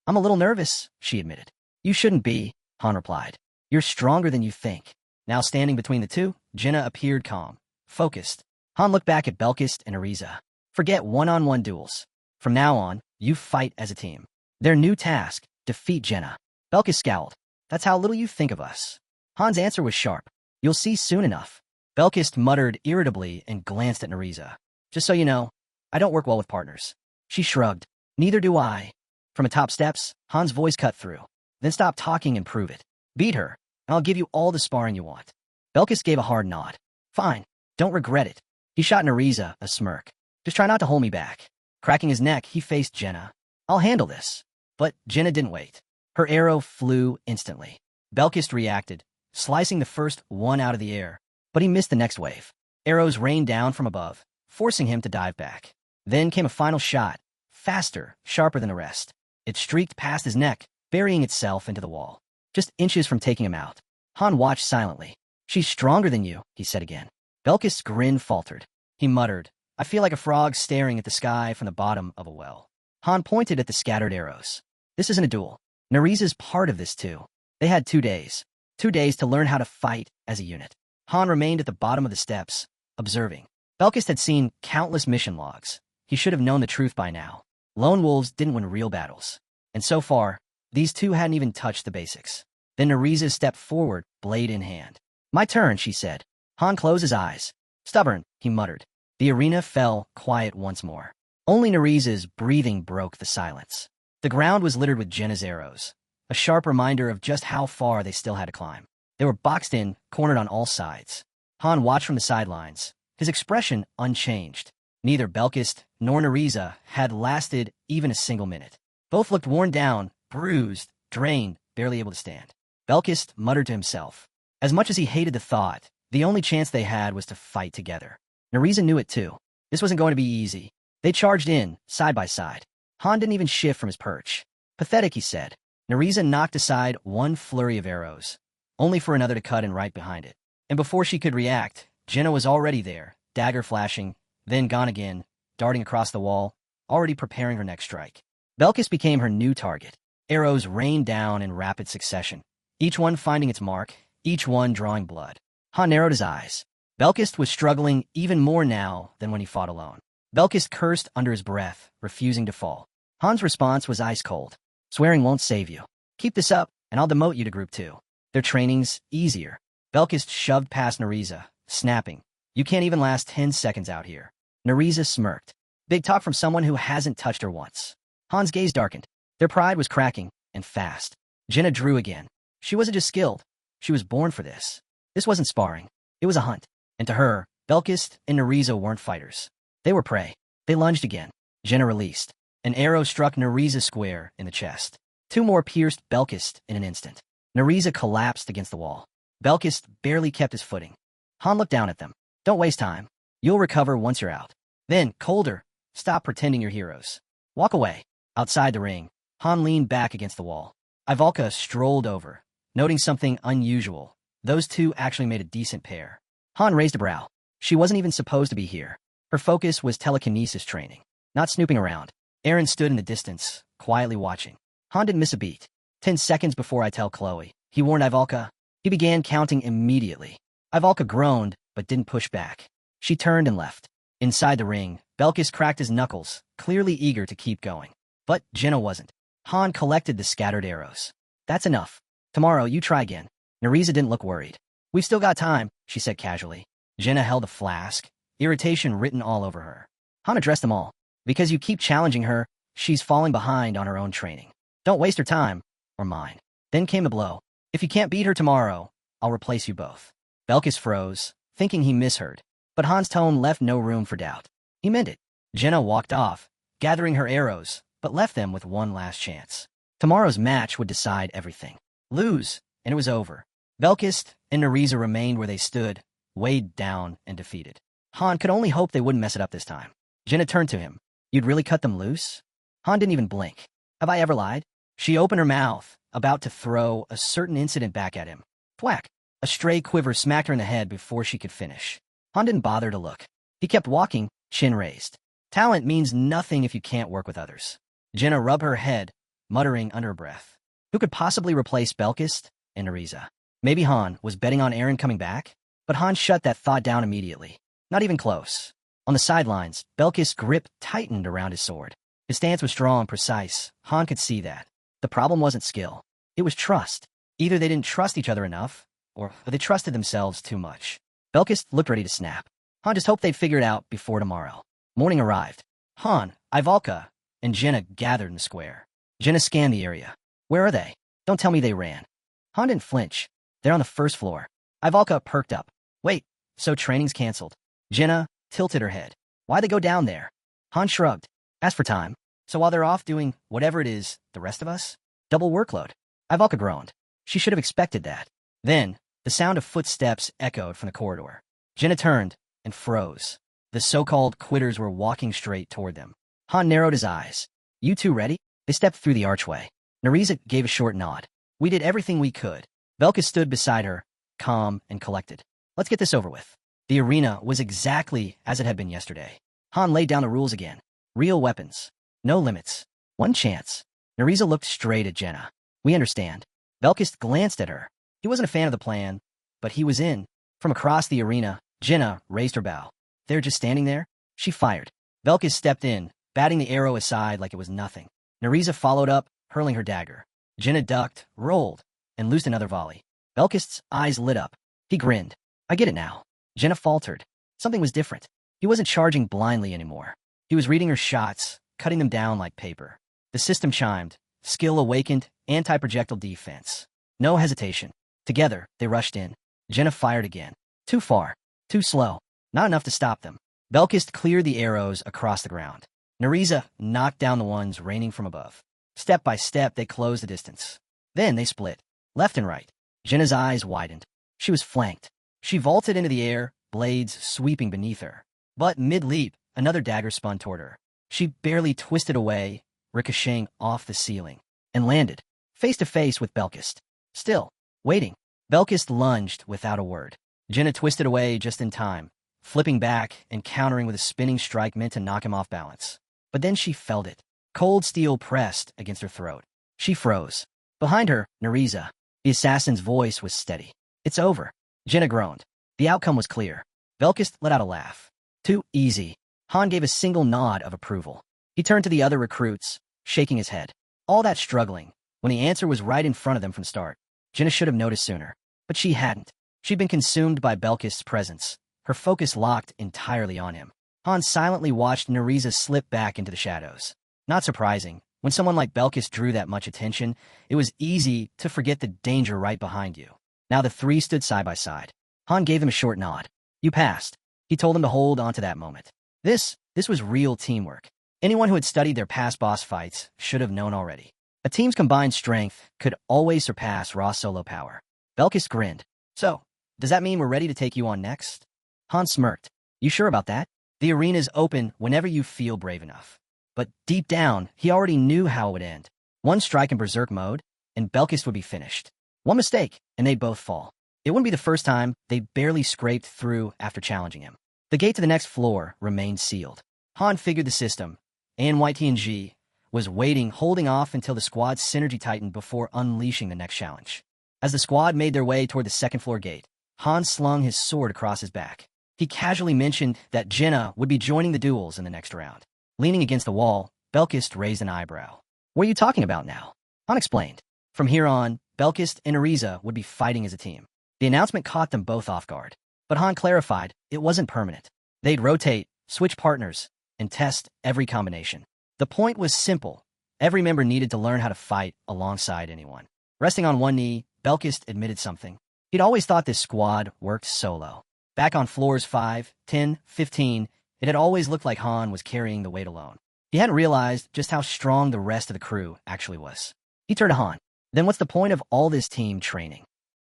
I'm a little nervous, she admitted. You shouldn't be, Han replied. You're stronger than you think. Now standing between the two, Jenna appeared calm, focused. Han looked back at Belkist and Neriza. Forget one-on-one duels. From now on, you fight as a team. Their new task, defeat Jenna. Belkist scowled. That's how little you think of us. Han's answer was sharp. You'll see soon enough. Belkist muttered irritably and glanced at Neriza. Just so you know, I don't work well with partners. She shrugged. Neither do I. From atop steps, Han's voice cut through. Then stop talking and prove it. Beat her, and I'll give you all the sparring you want. Belkist gave a hard nod. Fine. Don't regret it. He shot Neriza a smirk. Just try not to hold me back. Cracking his neck, he faced Jenna. I'll handle this. But Jenna didn't wait. Her arrow flew instantly. Belkist reacted, slicing the first one out of the air, but he missed the next wave. Arrows rained down from above, forcing him to dive back. Then came a final shot, faster, sharper than the rest. It streaked past his neck, burying itself into the wall, just inches from taking him out. Han watched silently. She's stronger than you, he said again. Belkist's grin faltered. He muttered, I feel like a frog staring at the sky from the bottom of a well. Han pointed at the scattered arrows. This isn't a duel. Neriza's part of this too. They had 2 days. 2 days to learn how to fight as a unit. Han remained at the bottom of the steps, observing. Belkist had seen countless mission logs. He should have known the truth by now. Lone wolves didn't win real battles. And so far, these two hadn't even touched the basics. Then Neriza stepped forward, blade in hand. My turn, she said. Han closed his eyes. Stubborn, he muttered. The arena fell quiet once more. Only Neriza's breathing broke the silence. The ground was littered with Jenna's arrows, a sharp reminder of just how far they still had to climb. They were boxed in, cornered on all sides. Han watched from the sidelines, his expression unchanged. Neither Belkist nor Neriza had lasted even a single minute. Both looked worn down, bruised, drained, barely able to stand. Belkist muttered to himself. As much as he hated the thought, the only chance they had was to fight together. Neriza knew it too. This wasn't going to be easy. They charged in, side by side. Han didn't even shift from his perch. Pathetic, he said. Neriza knocked aside one flurry of arrows, only for another to cut in right behind it. And before she could react, Jenna was already there, dagger flashing, then gone again, darting across the wall, already preparing her next strike. Belkist became her new target. Arrows rained down in rapid succession, each one finding its mark, each one drawing blood. Han narrowed his eyes. Belkist was struggling even more now than when he fought alone. Belkist cursed under his breath, refusing to fall. Han's response was ice cold. Swearing won't save you. Keep this up, and I'll demote you to Group 2. Their training's easier. Belkist shoved past Nariza, snapping. You can't even last 10 seconds out here. Nariza smirked. Big talk from someone who hasn't touched her once. Han's gaze darkened. Their pride was cracking, and fast. Jenna drew again. She wasn't just skilled. She was born for this. This wasn't sparring. It was a hunt. And to her, Belkist and Nariza weren't fighters. They were prey. They lunged again. Jenna released. An arrow struck Nariza square in the chest. 2 more pierced Belkist in an instant. Nariza collapsed against the wall. Belkist barely kept his footing. Han looked down at them. Don't waste time. You'll recover once you're out. Then, colder, stop pretending you're heroes. Walk away. Outside the ring, Han leaned back against the wall. Ivalka strolled over, noting something unusual. Those two actually made a decent pair. Han raised a brow. She wasn't even supposed to be here. Her focus was telekinesis training, not snooping around. Aaron stood in the distance, quietly watching. Han didn't miss a beat. 10 seconds before I tell Chloe, he warned Ivalka. He began counting immediately. Ivalka groaned, but didn't push back. She turned and left. Inside the ring, Belkis cracked his knuckles, clearly eager to keep going. But Jenna wasn't. Han collected the scattered arrows. That's enough. Tomorrow, you try again. Nariza didn't look worried. We've still got time, she said casually. Jenna held a flask, irritation written all over her. Han addressed them all. Because you keep challenging her, she's falling behind on her own training. Don't waste her time, or mine. Then came the blow. If you can't beat her tomorrow, I'll replace you both. Belkis froze, thinking he misheard. But Han's tone left no room for doubt. He meant it. Jenna walked off, gathering her arrows, but left them with one last chance. Tomorrow's match would decide everything. Lose, and it was over. Belkis and Nariza remained where they stood, weighed down and defeated. Han could only hope they wouldn't mess it up this time. Jenna turned to him. You'd really cut them loose? Han didn't even blink. Have I ever lied? She opened her mouth, about to throw a certain incident back at him. Thwack! A stray quiver smacked her in the head before she could finish. Han didn't bother to look. He kept walking, chin raised. Talent means nothing if you can't work with others. Jenna rubbed her head, muttering under her breath. Who could possibly replace Belkis and Nariza? Maybe Han was betting on Aaron coming back? But Han shut that thought down immediately. Not even close. On the sidelines, Belkis' grip tightened around his sword. His stance was strong, precise. Han could see that. The problem wasn't skill. It was trust. Either they didn't trust each other enough, or they trusted themselves too much. Belkis looked ready to snap. Han just hoped they'd figure it out before tomorrow. Morning arrived. Han, Ivalka, and Jenna gathered in the square. Jenna scanned the area. Where are they? Don't tell me they ran. Han didn't flinch. They're on the first floor. Ivalka perked up. Wait, so training's canceled. Jenna tilted her head. Why'd they go down there? Han shrugged. Asked for time. So while they're off doing whatever it is, the rest of us? Double workload. Ivalka groaned. She should have expected that. Then, the sound of footsteps echoed from the corridor. Jenna turned and froze. The so-called quitters were walking straight toward them. Han narrowed his eyes. You two ready? They stepped through the archway. Nariza gave a short nod. We did everything we could. Belkis stood beside her, calm and collected. Let's get this over with. The arena was exactly as it had been yesterday. Han laid down the rules again. Real weapons. No limits. One chance. Nariza looked straight at Jenna. We understand. Belkis glanced at her. He wasn't a fan of the plan, but he was in. From across the arena, Jenna raised her bow. They're just standing there? She fired. Belkis stepped in, batting the arrow aside like it was nothing. Nariza followed up, hurling her dagger. Jenna ducked, rolled, and loosed another volley. Belkis' eyes lit up. He grinned. I get it now. Jenna faltered. Something was different. He wasn't charging blindly anymore. He was reading her shots, cutting them down like paper. The system chimed. Skill awakened, anti-projectile defense. No hesitation. Together, they rushed in. Jenna fired again. Too far. Too slow. Not enough to stop them. Belkis cleared the arrows across the ground. Nariza knocked down the ones raining from above. Step by step, they closed the distance. Then they split. Left and right. Jenna's eyes widened. She was flanked. She vaulted into the air, blades sweeping beneath her. But mid-leap, another dagger spun toward her. She barely twisted away, ricocheting off the ceiling, and landed, face to face with Belkis. Still, waiting. Belkis lunged without a word. Jenna twisted away just in time, flipping back and countering with a spinning strike meant to knock him off balance. But then she felt it. Cold steel pressed against her throat. She froze. Behind her, Nariza. The assassin's voice was steady. It's over. Jenna groaned. The outcome was clear. Belkist let out a laugh. Too easy. Han gave a single nod of approval. He turned to the other recruits, shaking his head. All that struggling, when the answer was right in front of them from the start. Jenna should have noticed sooner. But she hadn't. She'd been consumed by Belkist's presence, her focus locked entirely on him. Han silently watched Neriza slip back into the shadows. Not surprising. When someone like Belkist drew that much attention, it was easy to forget the danger right behind you. Now the three stood side by side. Han gave them a short nod. You passed. He told them to hold on to that moment. This was real teamwork. Anyone who had studied their past boss fights should have known already. A team's combined strength could always surpass raw solo power. Belkist grinned. So, does that mean we're ready to take you on next? Han smirked. You sure about that? The arena's open whenever you feel brave enough. But deep down, he already knew how it would end. One strike in Berserk mode, and Belkist would be finished. One mistake, and they'd both fall. It wouldn't be the first time they barely scraped through after challenging him. The gate to the next floor remained sealed. Han figured the system, and YTNG was waiting, holding off until the squad's synergy tightened before unleashing the next challenge. As the squad made their way toward the second floor gate, Han slung his sword across his back. He casually mentioned that Jenna would be joining the duels in the next round. Leaning against the wall, Belkist raised an eyebrow. What are you talking about now? Han explained. From here on, Belkist and Neriza would be fighting as a team. The announcement caught them both off guard. But Han clarified it wasn't permanent. They'd rotate, switch partners, and test every combination. The point was simple. Every member needed to learn how to fight alongside anyone. Resting on one knee, Belkist admitted something. He'd always thought this squad worked solo. Back on floors 5, 10, 15, it had always looked like Han was carrying the weight alone. He hadn't realized just how strong the rest of the crew actually was. He turned to Han. Then what's the point of all this team training?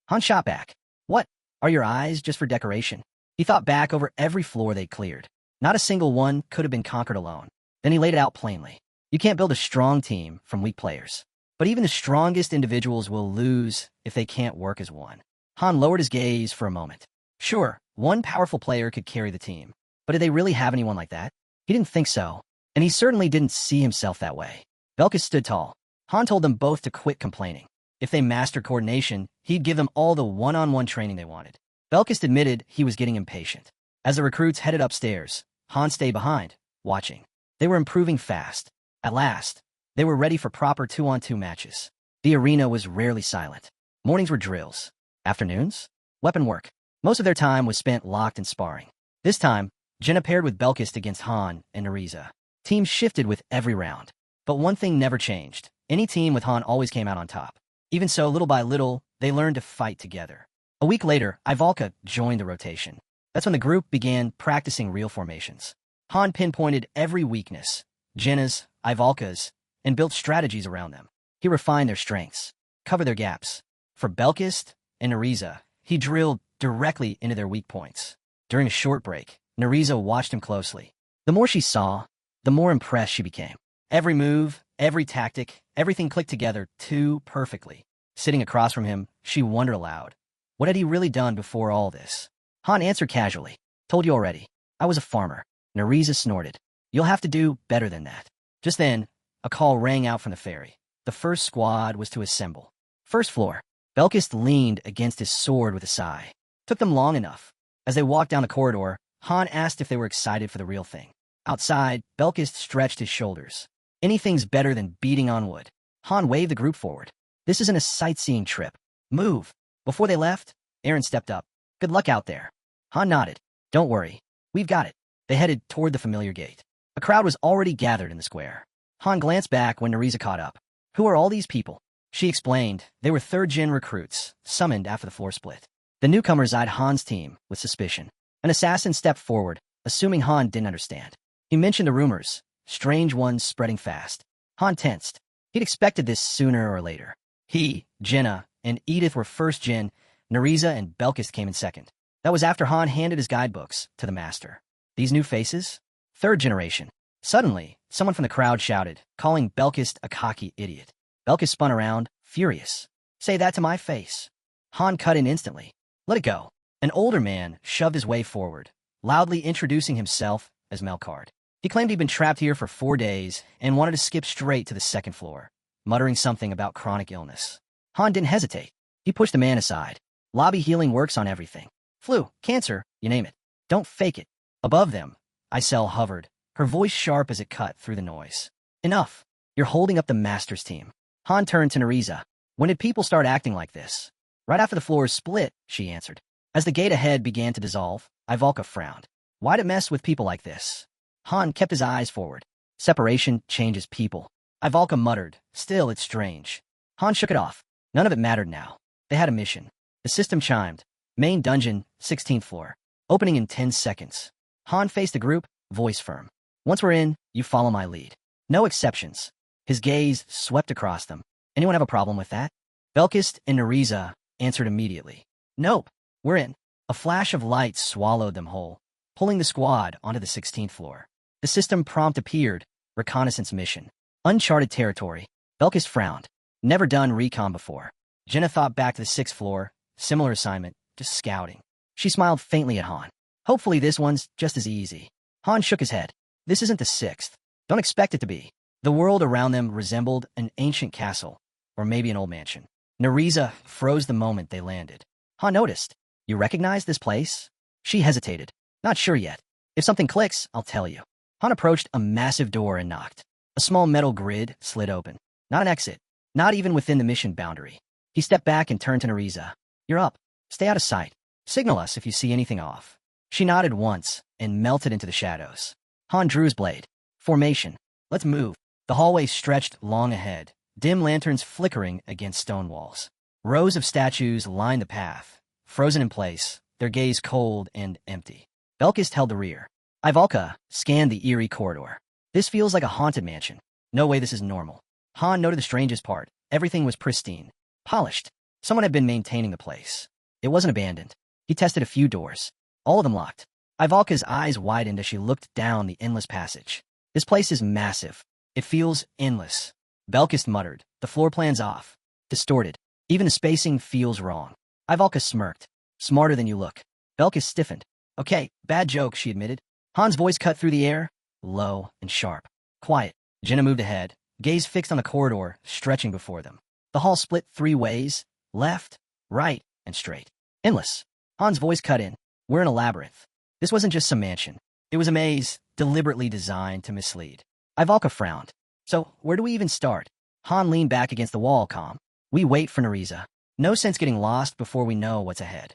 Han shot back. What? Are your eyes just for decoration? He thought back over every floor they'd cleared. Not a single one could have been conquered alone. Then he laid it out plainly. You can't build a strong team from weak players. But even the strongest individuals will lose if they can't work as one. Han lowered his gaze for a moment. Sure, one powerful player could carry the team. But did they really have anyone like that? He didn't think so. And he certainly didn't see himself that way. Belkist stood tall. Han told them both to quit complaining. If they mastered coordination, he'd give them all the one-on-one training they wanted. Belkist admitted he was getting impatient. As the recruits headed upstairs, Han stayed behind, watching. They were improving fast. At last, they were ready for proper 2-on-2 matches. The arena was rarely silent. Mornings were drills. Afternoons? Weapon work. Most of their time was spent locked in sparring. This time, Jenna paired with Belkist against Han and Neriza. Teams shifted with every round. But one thing never changed. Any team with Han always came out on top. Even so, little by little, they learned to fight together. A week later, Ivalka joined the rotation. That's when the group began practicing real formations. Han pinpointed every weakness, Jenna's, Ivalka's, and built strategies around them. He refined their strengths, covered their gaps. For Belkist and Neriza, he drilled directly into their weak points. During a short break, Neriza watched him closely. The more she saw, the more impressed she became. Every move, every tactic, everything clicked together too perfectly. Sitting across from him, she wondered aloud. What had he really done before all this? Han answered casually. Told you already. I was a farmer. Neriza snorted. You'll have to do better than that. Just then, a call rang out from the ferry. The first squad was to assemble. First floor. Belkist leaned against his sword with a sigh. Took them long enough. As they walked down the corridor, Han asked if they were excited for the real thing. Outside, Belkist stretched his shoulders. Anything's better than beating on wood. Han waved the group forward. This isn't a sightseeing trip. Move. Before they left, Aaron stepped up. Good luck out there. Han nodded. Don't worry. We've got it. They headed toward the familiar gate. A crowd was already gathered in the square. Han glanced back when Neriza caught up. Who are all these people? She explained they were third-gen recruits, summoned after the floor split. The newcomers eyed Han's team with suspicion. An assassin stepped forward, assuming Han didn't understand. He mentioned the rumors, strange ones spreading fast. Han tensed. He'd expected this sooner or later. He, Jenna, and Edith were first gen, Neriza and Belkist came in second. That was after Han handed his guidebooks to the master. These new faces? Third generation. Suddenly, someone from the crowd shouted, calling Belkist a cocky idiot. Belkist spun around, furious. Say that to my face. Han cut in instantly. Let it go. An older man shoved his way forward, loudly introducing himself as Melkard. He claimed he'd been trapped here for 4 days and wanted to skip straight to the second floor, muttering something about chronic illness. Han didn't hesitate. He pushed the man aside. Lobby healing works on everything. Flu, cancer, you name it. Don't fake it. Above them, Isel hovered, her voice sharp as it cut through the noise. Enough. You're holding up the Masters team. Han turned to Nariza. When did people start acting like this? Right after the floors split, she answered. As the gate ahead began to dissolve, Ivalka frowned. Why'd it mess with people like this? Han kept his eyes forward. Separation changes people. Ivalka muttered. Still, it's strange. Han shook it off. None of it mattered now. They had a mission. The system chimed. Main dungeon, 16th floor. Opening in 10 seconds. Han faced the group, voice firm. Once we're in, you follow my lead. No exceptions. His gaze swept across them. Anyone have a problem with that? Belkist and Nariza answered immediately. Nope, we're in. A flash of light swallowed them whole, pulling the squad onto the 16th floor. The system prompt appeared, reconnaissance mission. Uncharted territory. Belkist frowned. Never done recon before. Jenna thought back to the 6th floor. Similar assignment, just scouting. She smiled faintly at Han. Hopefully this one's just as easy. Han shook his head. This isn't the 6th. Don't expect it to be. The world around them resembled an ancient castle, or maybe an old mansion. Nariza froze the moment they landed. Han noticed. You recognize this place? She hesitated. Not sure yet. If something clicks, I'll tell you. Han approached a massive door and knocked. A small metal grid slid open. Not an exit. Not even within the mission boundary. He stepped back and turned to Nariza. You're up. Stay out of sight. Signal us if you see anything off. She nodded once and melted into the shadows. Han drew his blade. Formation. Let's move. The hallway stretched long ahead, dim lanterns flickering against stone walls. Rows of statues lined the path, frozen in place, their gaze cold and empty. Belkist held the rear. Ivalka scanned the eerie corridor. This feels like a haunted mansion. No way this is normal. Han noted the strangest part. Everything was pristine, polished. Someone had been maintaining the place. It wasn't abandoned. He tested a few doors. All of them locked. Ivalka's eyes widened as she looked down the endless passage. This place is massive. It feels endless. Belkist muttered. The floor plan's off. Distorted. Even the spacing feels wrong. Ivalka smirked. Smarter than you look. Belkist stiffened. Okay, bad joke, she admitted. Han's voice cut through the air, low and sharp. Quiet. Jenna moved ahead, gaze fixed on the corridor stretching before them. The hall split 3 ways, left, right, and straight. Endless. Han's voice cut in. We're in a labyrinth. This wasn't just some mansion. It was a maze, deliberately designed to mislead. Ivalka frowned. So, where do we even start? Han leaned back against the wall, calm. We wait for Nariza. No sense getting lost before we know what's ahead.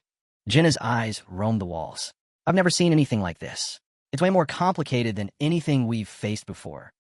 Jenna's eyes roamed the walls. I've never seen anything like this. It's way more complicated than anything we've faced before.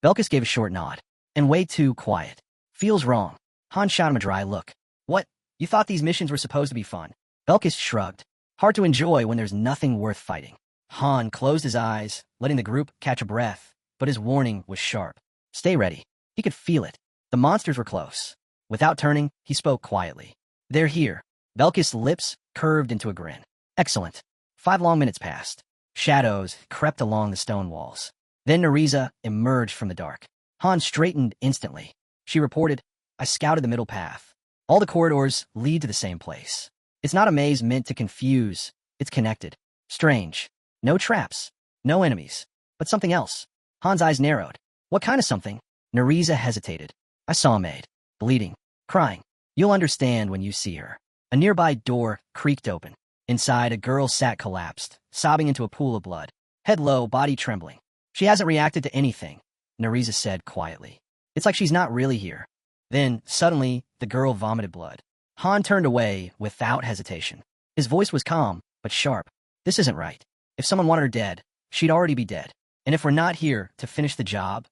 Belkis gave a short nod. And way too quiet. Feels wrong. Han shot him a dry look. What? You thought these missions were supposed to be fun? Belkis shrugged. Hard to enjoy when there's nothing worth fighting. Han closed his eyes, letting the group catch a breath, but his warning was sharp. Stay ready. He could feel it. The monsters were close. Without turning, he spoke quietly. They're here. Belkis' lips curved into a grin. Excellent. 5 long minutes passed. Shadows crept along the stone walls. Then Nariza emerged from the dark. Han straightened instantly. She reported, I scouted the middle path. All the corridors lead to the same place. It's not a maze meant to confuse. It's connected. Strange. No traps. No enemies. But something else. Han's eyes narrowed. What kind of something? Nariza hesitated. I saw a maid. Bleeding. Crying. You'll understand when you see her. A nearby door creaked open. Inside, a girl sat collapsed, sobbing into a pool of blood. Head low, body trembling. She hasn't reacted to anything, Nariza said quietly. It's like she's not really here. Then, suddenly, the girl vomited blood. Han turned away without hesitation. His voice was calm, but sharp. This isn't right. If someone wanted her dead, she'd already be dead. And if we're not here to finish the job,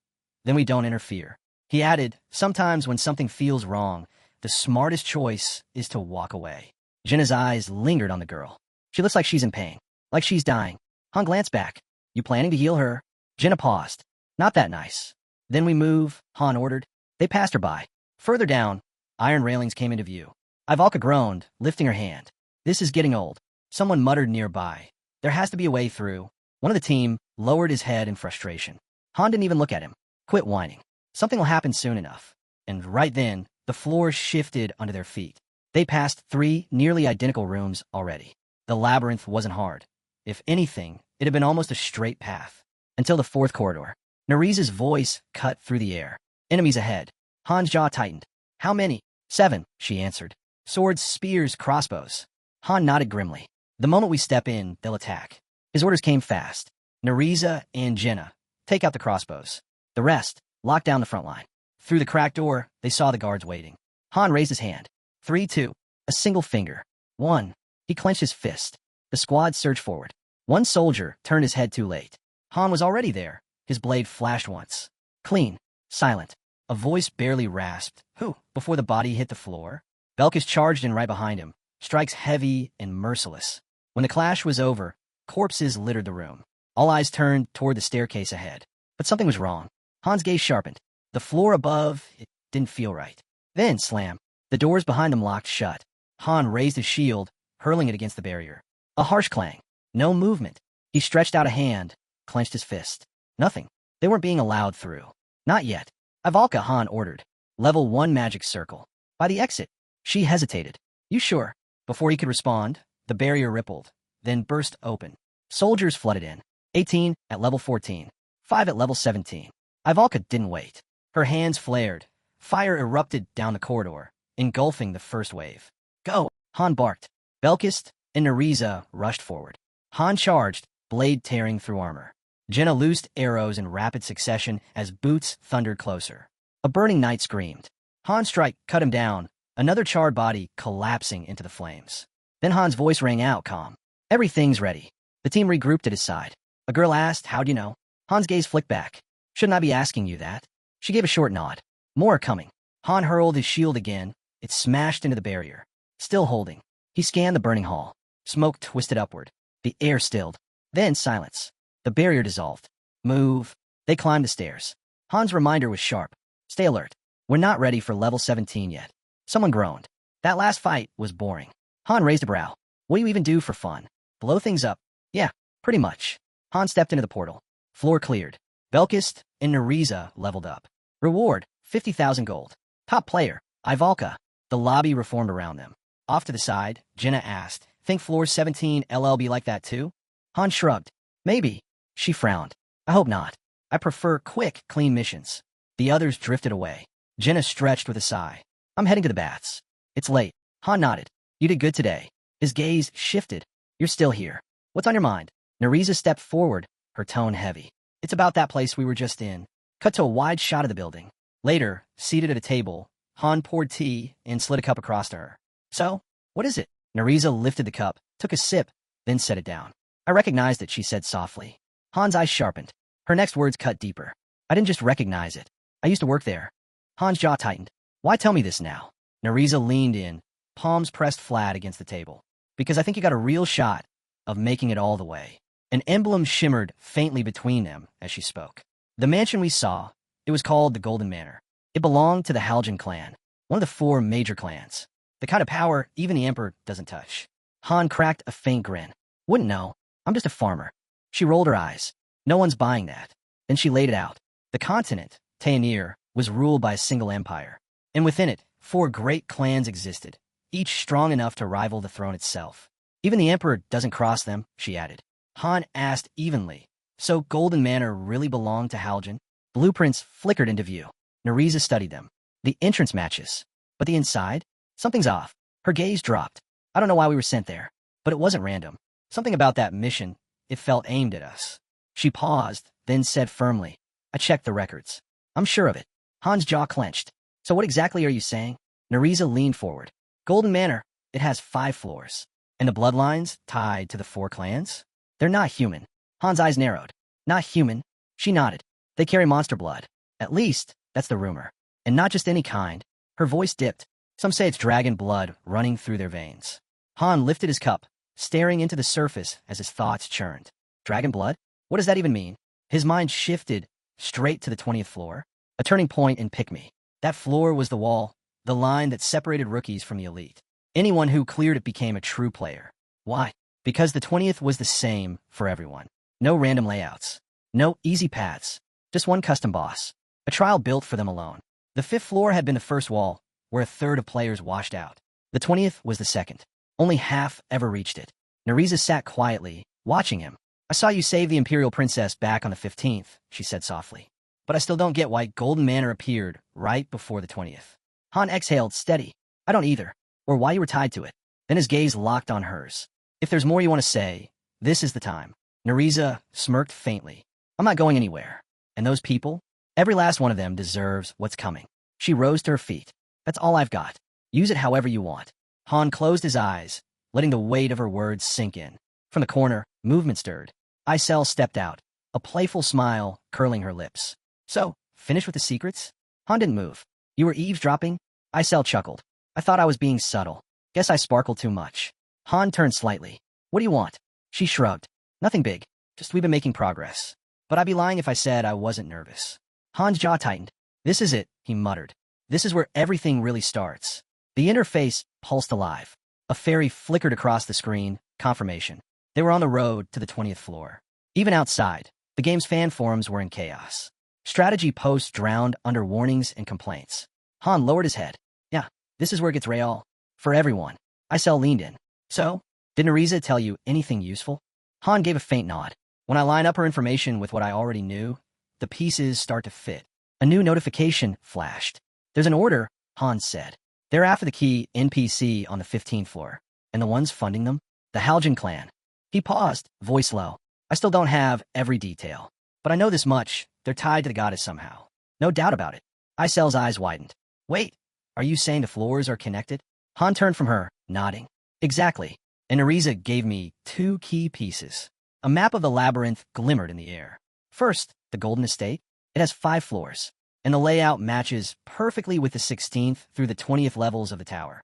then we don't interfere. He added, sometimes when something feels wrong, the smartest choice is to walk away. Jenna's eyes lingered on the girl. She looks like she's in pain, like she's dying. Han glanced back. You planning to heal her? Jenna paused. Not that nice. Then we move, Han ordered. They passed her by. Further down, iron railings came into view. Ivalka groaned, lifting her hand. This is getting old. Someone muttered nearby. There has to be a way through. One of the team lowered his head in frustration. Han didn't even look at him. Quit whining. Something will happen soon enough. And right then, the floor shifted under their feet. They passed 3 nearly identical rooms already. The labyrinth wasn't hard. If anything, it had been almost a straight path. Until the 4th corridor. Nariza's voice cut through the air. Enemies ahead. Han's jaw tightened. How many? 7, she answered. Swords, spears, crossbows. Han nodded grimly. The moment we step in, they'll attack. His orders came fast. Nariza and Jenna, take out the crossbows. The rest, lock down the front line. Through the cracked door, they saw the guards waiting. Han raised his hand. 3, 2. A single finger. 1. He clenched his fist. The squad surged forward. One soldier turned his head too late. Han was already there. His blade flashed once. Clean. Silent. A voice barely rasped. Who? Before the body hit the floor. Belkis charged in right behind him. Strikes heavy and merciless. When the clash was over, corpses littered the room. All eyes turned toward the staircase ahead. But something was wrong. Han's gaze sharpened. The floor above, it didn't feel right. Then, slam. The doors behind them locked shut. Han raised his shield, hurling it against the barrier. A harsh clang. No movement. He stretched out a hand, clenched his fist. Nothing. They weren't being allowed through. Not yet. Ivalka, Han ordered. Level 1 magic circle. By the exit. She hesitated. You sure? Before he could respond, the barrier rippled, then burst open. Soldiers flooded in. 18 at level 14. 5 at level 17. Ivalka didn't wait. Her hands flared. Fire erupted down the corridor, engulfing the first wave. Go! Han barked. Belkis and Nariza rushed forward. Han charged, blade tearing through armor. Jenna loosed arrows in rapid succession as boots thundered closer. A burning knight screamed. Han's strike cut him down, another charred body collapsing into the flames. Then Han's voice rang out calm. Everything's ready. The team regrouped at his side. A girl asked, how'd you know? Han's gaze flicked back. Shouldn't I be asking you that? She gave a short nod. More are coming. Han hurled his shield again. It smashed into the barrier. Still holding. He scanned the burning hall. Smoke twisted upward. The air stilled. Then silence. The barrier dissolved. Move. They climbed the stairs. Han's reminder was sharp. Stay alert. We're not ready for level 17 yet. Someone groaned. That last fight was boring. Han raised a brow. What do you even do for fun? Blow things up? Yeah, pretty much. Han stepped into the portal. Floor cleared. Belkis and Nariza leveled up. Reward, 50,000 gold. Top player, Ivalka. The lobby reformed around them. Off to the side, Jenna asked, think floor 17 LL be like that too? Han shrugged. Maybe. She frowned. I hope not. I prefer quick, clean missions. The others drifted away. Jenna stretched with a sigh. I'm heading to the baths. It's late. Han nodded. You did good today. His gaze shifted. You're still here. What's on your mind? Nariza stepped forward, her tone heavy. It's about that place we were just in. Cut to a wide shot of the building. Later, seated at a table, Han poured tea and slid a cup across to her. So, what is it? Nariza lifted the cup, took a sip, then set it down. I recognized it, she said softly. Han's eyes sharpened. Her next words cut deeper. I didn't just recognize it. I used to work there. Han's jaw tightened. Why tell me this now? Nariza leaned in, palms pressed flat against the table. Because I think you got a real shot of making it all the way. An emblem shimmered faintly between them as she spoke. The mansion we saw, it was called the Golden Manor. It belonged to the Haljan clan, one of the 4 major clans. The kind of power even the Emperor doesn't touch. Han cracked a faint grin. Wouldn't know. I'm just a farmer. She rolled her eyes. No one's buying that. Then she laid it out. The continent, Tayanir, was ruled by a single empire. And within it, 4 great clans existed, each strong enough to rival the throne itself. Even the Emperor doesn't cross them, she added. Han asked evenly. So Golden Manor really belonged to Haljan? Blueprints flickered into view. Nariza studied them. The entrance matches. But the inside? Something's off. Her gaze dropped. I don't know why we were sent there, but it wasn't random. Something about that mission, it felt aimed at us. She paused, then said firmly, I checked the records. I'm sure of it. Han's jaw clenched. So what exactly are you saying? Nariza leaned forward. Golden Manor, it has 5 floors. And the bloodlines tied to the 4 clans? They're not human. Han's eyes narrowed. Not human. She nodded. They carry monster blood. At least, that's the rumor. And not just any kind. Her voice dipped. Some say it's dragon blood running through their veins. Han lifted his cup, staring into the surface as his thoughts churned. Dragon blood? What does that even mean? His mind shifted straight to the 20th floor. A turning point in Pick Me. That floor was the wall, the line that separated rookies from the elite. Anyone who cleared it became a true player. Why? Because the 20th was the same for everyone. No random layouts. No easy paths. Just one custom boss. A trial built for them alone. The 5th floor had been the first wall, where a third of players washed out. The 20th was the second. Only half ever reached it. Nariza sat quietly, watching him. I saw you save the Imperial Princess back on the 15th, she said softly. But I still don't get why Golden Manor appeared right before the 20th. Han exhaled, steady. I don't either. or why you were tied to it. Then his gaze locked on hers. If there's more you want to say, this is the time. Nariza smirked faintly. I'm not going anywhere. And those people? Every last one of them deserves what's coming. She rose to her feet. That's all I've got. Use it however you want. Han closed his eyes, letting the weight of her words sink in. From the corner, movement stirred. Isel stepped out, a playful smile curling her lips. So, finished with the secrets? Han didn't move. You were eavesdropping? Isel chuckled. I thought I was being subtle. Guess I sparkled too much. Han turned slightly. What do you want? She shrugged. Nothing big. Just we've been making progress. But I'd be lying if I said I wasn't nervous. Han's jaw tightened. This is it, he muttered. This is where everything really starts. The interface pulsed alive. A fairy flickered across the screen, confirmation. They were on the road to the 20th floor. Even outside, the game's fan forums were in chaos. Strategy posts drowned under warnings and complaints. Han lowered his head. Yeah, this is where it gets real. For everyone. Isel leaned in. So, did Nariza tell you anything useful? Han gave a faint nod. When I line up her information with what I already knew, the pieces start to fit. A new notification flashed. There's an order, Han said. They're after the key NPC on the 15th floor. And the ones funding them? The Haljan clan. He paused, voice low. I still don't have every detail. But I know this much. They're tied to the goddess somehow. No doubt about it. Isel's eyes widened. Wait, are you saying the floors are connected? Han turned from her, nodding. Exactly. And Nariza gave me 2 key pieces. A map of the labyrinth glimmered in the air. First, the Golden Estate. It has 5 floors, and the layout matches perfectly with the 16th through the 20th levels of the tower.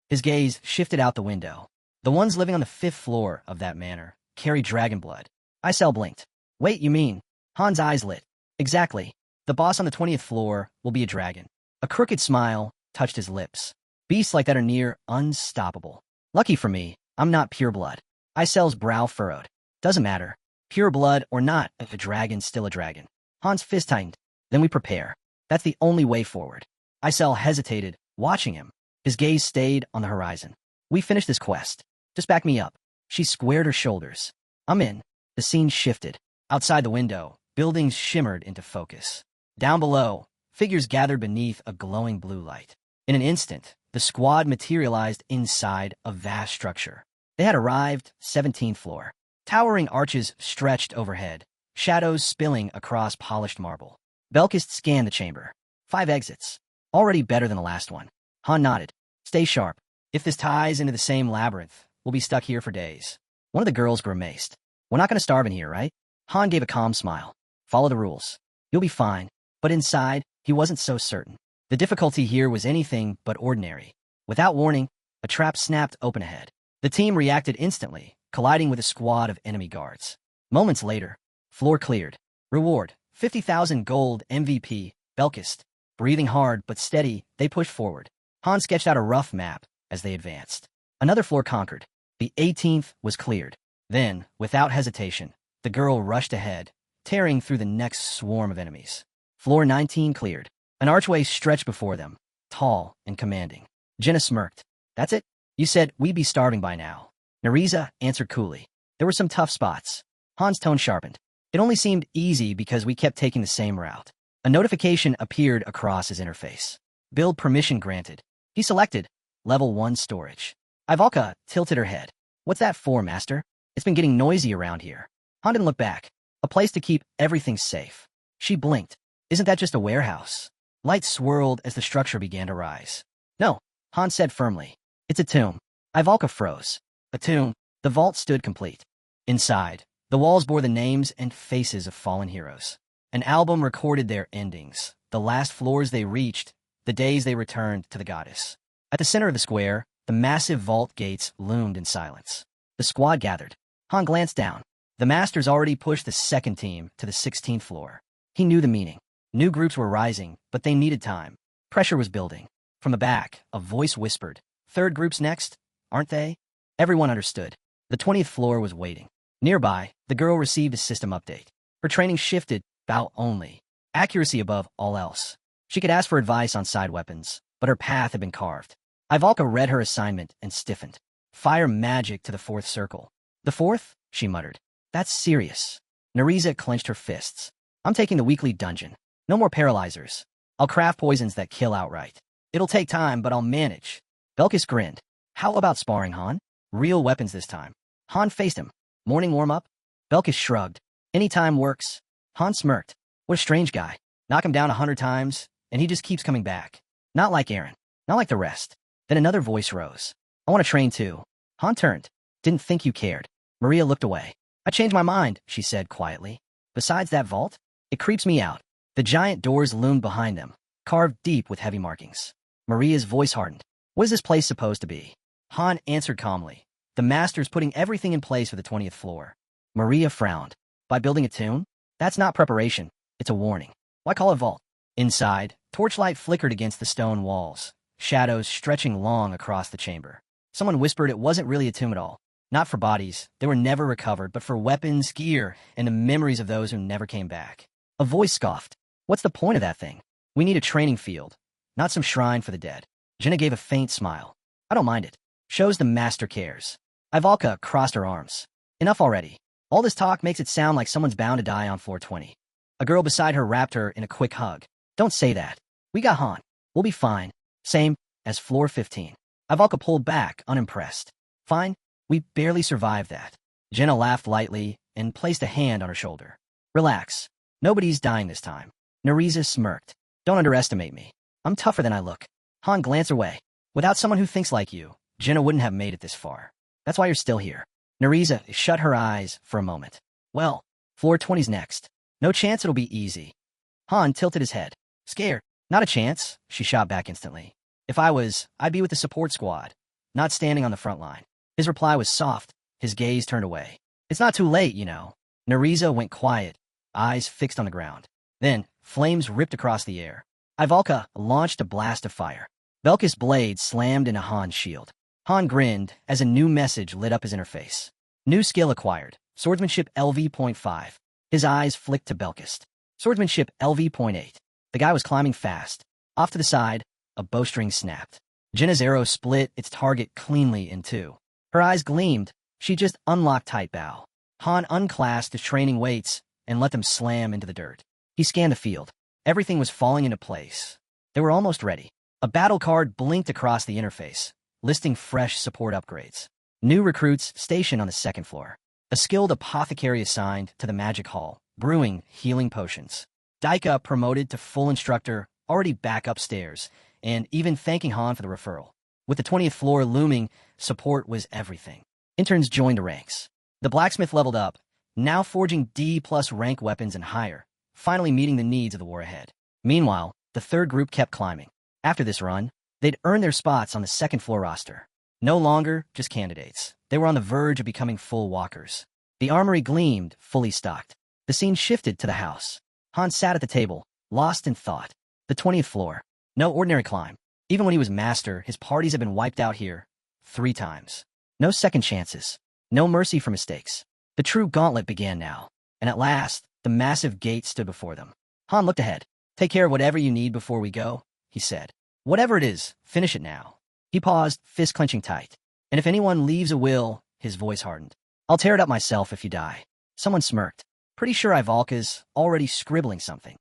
His gaze shifted out the window. The ones living on the 5th floor of that manor carry dragon blood. Isel blinked. Wait, you mean? Han's eyes lit. Exactly. The boss on the 20th floor will be a dragon. A crooked smile touched his lips. Beasts like that are near unstoppable. Lucky for me, I'm not pure blood. Isel's brow furrowed. Doesn't matter. Pure blood or not, a dragon's still a dragon. Han's fist tightened. Then we prepare. That's the only way forward. Isel hesitated, watching him. His gaze stayed on the horizon. We finished this quest. Just back me up. She squared her shoulders. I'm in. The scene shifted. Outside the window, buildings shimmered into focus. Down below, figures gathered beneath a glowing blue light. In an instant, the squad materialized inside a vast structure. They had arrived 17th floor. Towering arches stretched overhead, shadows spilling across polished marble. Belkist scanned the chamber. 5 exits. Already better than the last one. Han nodded. Stay sharp. If this ties into the same labyrinth, we'll be stuck here for days. One of the girls grimaced. We're not going to starve in here, right? Han gave a calm smile. Follow the rules. You'll be fine. But inside, he wasn't so certain. The difficulty here was anything but ordinary. Without warning, a trap snapped open ahead. The team reacted instantly, colliding with a squad of enemy guards. Moments later, floor cleared. Reward, 50,000 gold MVP, Belkist. Breathing hard but steady, they pushed forward. Han sketched out a rough map as they advanced. Another floor conquered. The 18th was cleared. Then, without hesitation, the girl rushed ahead, tearing through the next swarm of enemies. Floor 19 cleared. An archway stretched before them, tall and commanding. Jenna smirked. That's it? You said we'd be starving by now. Nariza answered coolly. There were some tough spots. Han's tone sharpened. It only seemed easy because we kept taking the same route. A notification appeared across his interface. Build permission granted. He selected Level 1 storage. Ivalka tilted her head. What's that for, Master? It's been getting noisy around here. Han didn't look back. A place to keep everything safe. She blinked. Isn't that just a warehouse? Light swirled as the structure began to rise. No, Han said firmly. It's a tomb. Ivalka froze. A tomb. The vault stood complete. Inside, the walls bore the names and faces of fallen heroes. An album recorded their endings, the last floors they reached, the days they returned to the goddess. At the center of the square, the massive vault gates loomed in silence. The squad gathered. Han glanced down. The masters already pushed the second team to the 16th floor. He knew the meaning. New groups were rising, but they needed time. Pressure was building. From the back, a voice whispered, "Third group's next, aren't they?" Everyone understood. The 20th floor was waiting. Nearby, the girl received a system update. Her training shifted, bout only. Accuracy above all else. She could ask for advice on side weapons, but her path had been carved. Ivalka read her assignment and stiffened. Fire magic to the 4th circle. The 4th? She muttered. That's serious. Nariza clenched her fists. I'm taking the weekly dungeon. No more paralyzers. I'll craft poisons that kill outright. It'll take time, but I'll manage. Belkis grinned. How about sparring, Han? Real weapons this time. Han faced him. Morning warm-up? Belkis shrugged. Any time works. Han smirked. What a strange guy. Knock him down 100 times, and he just keeps coming back. Not like Aaron. Not like the rest. Then another voice rose. I want to train too. Han turned. Didn't think you cared. Maria looked away. I changed my mind, she said quietly. Besides that vault, it creeps me out. The giant doors loomed behind them, carved deep with heavy markings. Maria's voice hardened. What is this place supposed to be? Han answered calmly. The master's putting everything in place for the 20th floor. Maria frowned. By building a tomb? That's not preparation. It's a warning. Why call it vault? Inside, torchlight flickered against the stone walls, shadows stretching long across the chamber. Someone whispered it wasn't really a tomb at all. Not for bodies, they were never recovered, but for weapons, gear, and the memories of those who never came back. A voice scoffed. What's the point of that thing? We need a training field, not some shrine for the dead. Jenna gave a faint smile. I don't mind it. Shows the master cares. Ivalka crossed her arms. Enough already. All this talk makes it sound like someone's bound to die on floor 20. A girl beside her wrapped her in a quick hug. Don't say that. We got Han. We'll be fine. Same as floor 15. Ivalka pulled back, unimpressed. Fine? We barely survived that. Jenna laughed lightly and placed a hand on her shoulder. Relax. Nobody's dying this time. Nereza smirked. Don't underestimate me. I'm tougher than I look. Han glanced away. Without someone who thinks like you, Jenna wouldn't have made it this far. That's why you're still here. Nereza shut her eyes for a moment. Well, floor 20's next. No chance it'll be easy. Han tilted his head. Scared. Not a chance, she shot back instantly. If I was, I'd be with the support squad, not standing on the front line. His reply was soft, his gaze turned away. It's not too late, you know. Nereza went quiet, eyes fixed on the ground. Then, flames ripped across the air. Ivalka launched a blast of fire. Belkis' blade slammed into Han's shield. Han grinned as a new message lit up his interface. New skill acquired. Swordsmanship LV.5. His eyes flicked to Belkis. Swordsmanship LV.8. The guy was climbing fast. Off to the side, a bowstring snapped. Jenna's arrow split its target cleanly in two. Her eyes gleamed. She just unlocked tight bow. Han unclasped his training weights and let them slam into the dirt. He scanned the field. Everything was falling into place. They were almost ready. A battle card blinked across the interface, listing fresh support upgrades. New recruits stationed on the second floor. A skilled apothecary assigned to the magic hall, brewing healing potions. Daika promoted to full instructor, already back upstairs, and even thanking Han for the referral. With the 20th floor looming, support was everything. Interns joined the ranks. The blacksmith leveled up, now forging D+ rank weapons and higher, finally meeting the needs of the war ahead. Meanwhile, the third group kept climbing. After this run, they'd earned their spots on the second floor roster. No longer just candidates. They were on the verge of becoming full walkers. The armory gleamed, fully stocked. The scene shifted to the house. Han sat at the table, lost in thought. The 20th floor. No ordinary climb. Even when he was master, his parties had been wiped out here 3 times. No second chances. No mercy for mistakes. The true gauntlet began now. And at last, the massive gate stood before them. Han looked ahead. Take care of whatever you need before we go, he said. Whatever it is, finish it now. He paused, fist clenching tight. And if anyone leaves a will, his voice hardened. I'll tear it up myself if you die. Someone smirked. Pretty sure Ivalka's already scribbling something.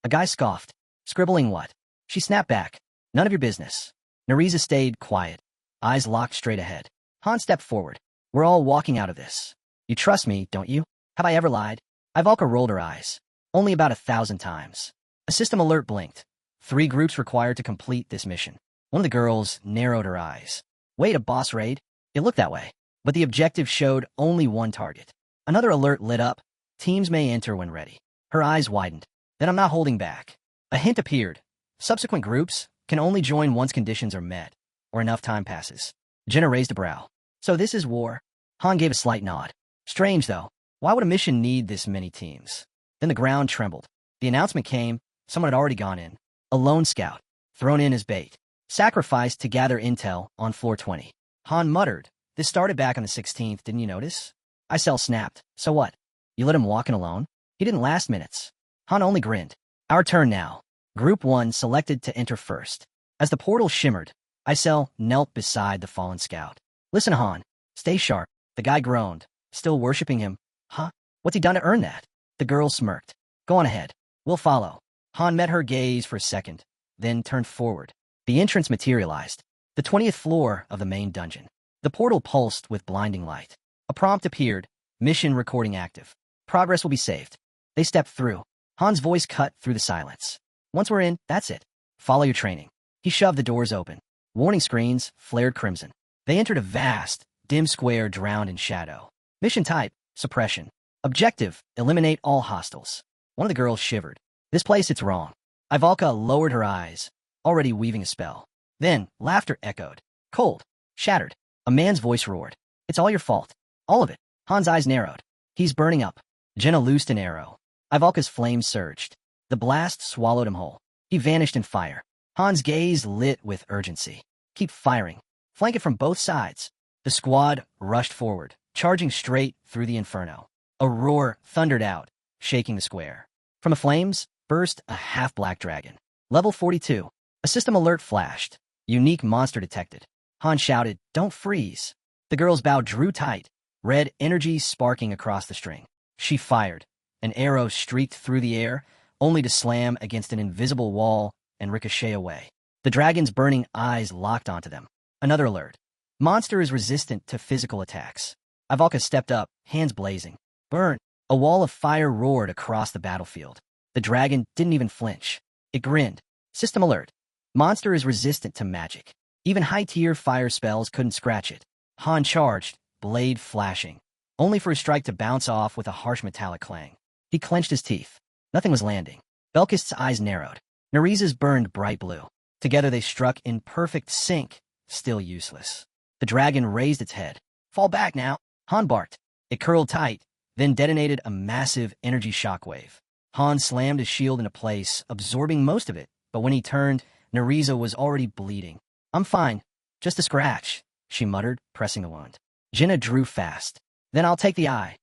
A guy scoffed. Scribbling what? She snapped back. None of your business. Nereza stayed quiet, eyes locked straight ahead. Han stepped forward. We're all walking out of this. You trust me, don't you? Have I ever lied? Ivalka rolled her eyes. Only about 1,000 times. A system alert blinked. 3 groups required to complete this mission. One of the girls narrowed her eyes. Wait, a boss raid? It looked that way. But the objective showed only one target. Another alert lit up. Teams may enter when ready. Her eyes widened. Then I'm not holding back. A hint appeared. Subsequent groups can only join once conditions are met, or enough time passes. Jenna raised a brow. So this is war? Han gave a slight nod. Strange, though. Why would a mission need this many teams? Then the ground trembled. The announcement came. Someone had already gone in. A lone scout, thrown in as bait. Sacrificed to gather intel on floor 20. Han muttered. This started back on the 16th, didn't you notice? Icel snapped. So what? You let him walk in alone? He didn't last minutes. Han only grinned. Our turn now. Group 1 selected to enter first. As the portal shimmered, Icel knelt beside the fallen scout. Listen, Han. Stay sharp. The guy groaned, still worshipping him. Huh? What's he done to earn that? The girl smirked. Go on ahead. We'll follow. Han met her gaze for a second, then turned forward. The entrance materialized. The 20th floor of the main dungeon. The portal pulsed with blinding light. A prompt appeared. Mission recording active. Progress will be saved. They stepped through. Han's voice cut through the silence. Once we're in, that's it. Follow your training. He shoved the doors open. Warning screens flared crimson. They entered a vast, dim square drowned in shadow. Mission type, suppression. Objective, eliminate all hostiles. One of the girls shivered. This place, it's wrong. Ivalka lowered her eyes, already weaving a spell. Then, laughter echoed. Cold. Shattered. A man's voice roared. It's all your fault. All of it. Han's eyes narrowed. He's burning up. Jenna loosed an arrow. Ivalka's flames surged. The blast swallowed him whole. He vanished in fire. Han's gaze lit with urgency. Keep firing. Flank it from both sides. The squad rushed forward, charging straight through the inferno. A roar thundered out, shaking the square. From the flames burst a half-black dragon. Level 42. A system alert flashed. Unique monster detected. Han shouted, "Don't freeze." The girl's bow drew tight, red energy sparking across the string. She fired. An arrow streaked through the air, only to slam against an invisible wall and ricochet away. The dragon's burning eyes locked onto them. Another alert. Monster is resistant to physical attacks. Ivalka stepped up, hands blazing. Burn! A wall of fire roared across the battlefield. The dragon didn't even flinch. It grinned. System alert. Monster is resistant to magic. Even high-tier fire spells couldn't scratch it. Han charged, blade flashing, only for his strike to bounce off with a harsh metallic clang. He clenched his teeth. Nothing was landing. Belkist's eyes narrowed. Nariza's burned bright blue. Together they struck in perfect sync, still useless. The dragon raised its head. Fall back now. Han barked. It curled tight, then detonated a massive energy shockwave. Han slammed his shield into place, absorbing most of it, but when he turned, Nariza was already bleeding. I'm fine. Just a scratch, she muttered, pressing the wound. Jenna drew fast. Then I'll take the eye.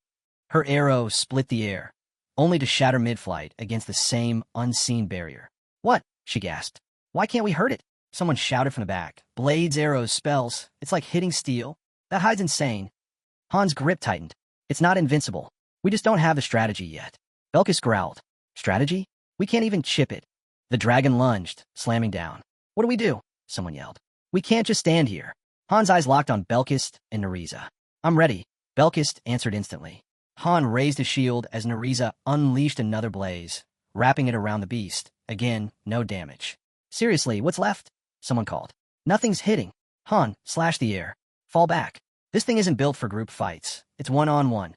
Her arrow split the air, only to shatter mid-flight against the same unseen barrier. What? She gasped. Why can't we hurt it? Someone shouted from the back. Blades, arrows, spells. It's like hitting steel. That hide's insane. Han's grip tightened. It's not invincible. We just don't have the strategy yet. Belkis growled. Strategy? We can't even chip it. The dragon lunged, slamming down. What do we do? Someone yelled. We can't just stand here. Han's eyes locked on Belkist and Nariza. I'm ready. Belkist answered instantly. Han raised his shield as Nariza unleashed another blaze, wrapping it around the beast. Again, no damage. Seriously, what's left? Someone called. Nothing's hitting. Han slashed the air. Fall back. This thing isn't built for group fights. It's one-on-one.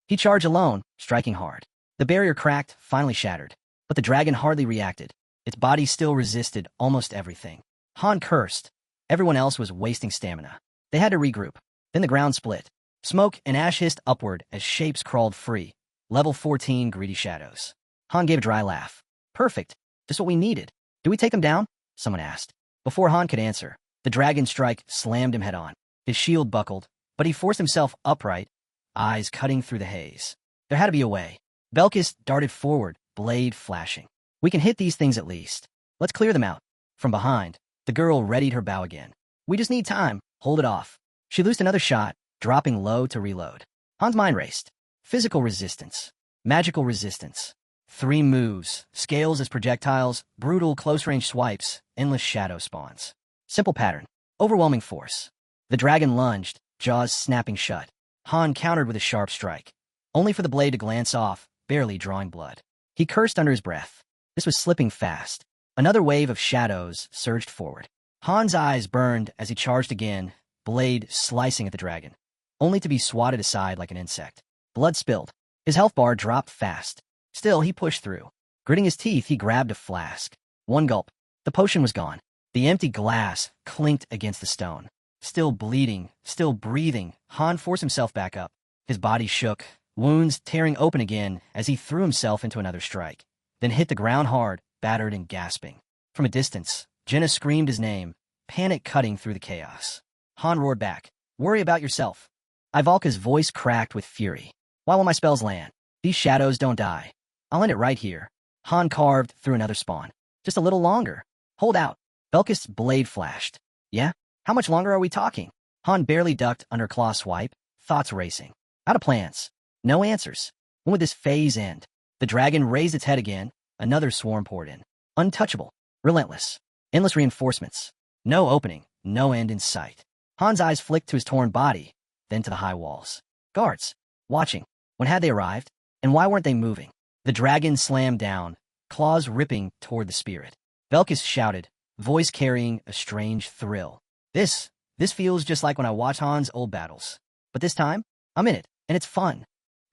He charged alone, striking hard. The barrier cracked, finally shattered. But the dragon hardly reacted. Its body still resisted almost everything. Han cursed. Everyone else was wasting stamina. They had to regroup. Then the ground split. Smoke and ash hissed upward as shapes crawled free. Level 14 greedy shadows. Han gave a dry laugh. Perfect. Just what we needed. Do we take them down? Someone asked. Before Han could answer, the dragon strike slammed him head-on. His shield buckled, but he forced himself upright, eyes cutting through the haze. There had to be a way. Belkis darted forward, blade flashing. We can hit these things at least. Let's clear them out. From behind, the girl readied her bow again. We just need time. Hold it off. She loosed another shot, dropping low to reload. Han's mind raced. Physical resistance. Magical resistance. 3 moves. Scales as projectiles. Brutal close-range swipes. Endless shadow spawns. Simple pattern. Overwhelming force. The dragon lunged, jaws snapping shut. Han countered with a sharp strike, only for the blade to glance off, barely drawing blood. He cursed under his breath. This was slipping fast. Another wave of shadows surged forward. Han's eyes burned as he charged again, blade slicing at the dragon, only to be swatted aside like an insect. Blood spilled. His health bar dropped fast. Still, he pushed through. Gritting his teeth, he grabbed a flask. One gulp. The potion was gone. The empty glass clinked against the stone. Still bleeding, still breathing, Han forced himself back up. His body shook, wounds tearing open again as he threw himself into another strike, then hit the ground hard, battered and gasping. From a distance, Jenna screamed his name, panic cutting through the chaos. Han roared back, "Worry about yourself." Ivalka's voice cracked with fury. "Why will my spells land? These shadows don't die. I'll end it right here." Han carved through another spawn. "Just a little longer. Hold out." Belkist's blade flashed. "Yeah? How much longer are we talking?" Han barely ducked under claw swipe, thoughts racing. Out of plans. No answers. When would this phase end? The dragon raised its head again. Another swarm poured in. Untouchable. Relentless. Endless reinforcements. No opening. no end in sight. Han's eyes flicked to his torn body, then to the high walls. Guards, watching. When had they arrived? And why weren't they moving? The dragon slammed down, claws ripping toward the spirit. Belkis shouted, voice carrying a strange thrill. This feels just like when I watch Han's old battles. But this time, I'm in it, and it's fun.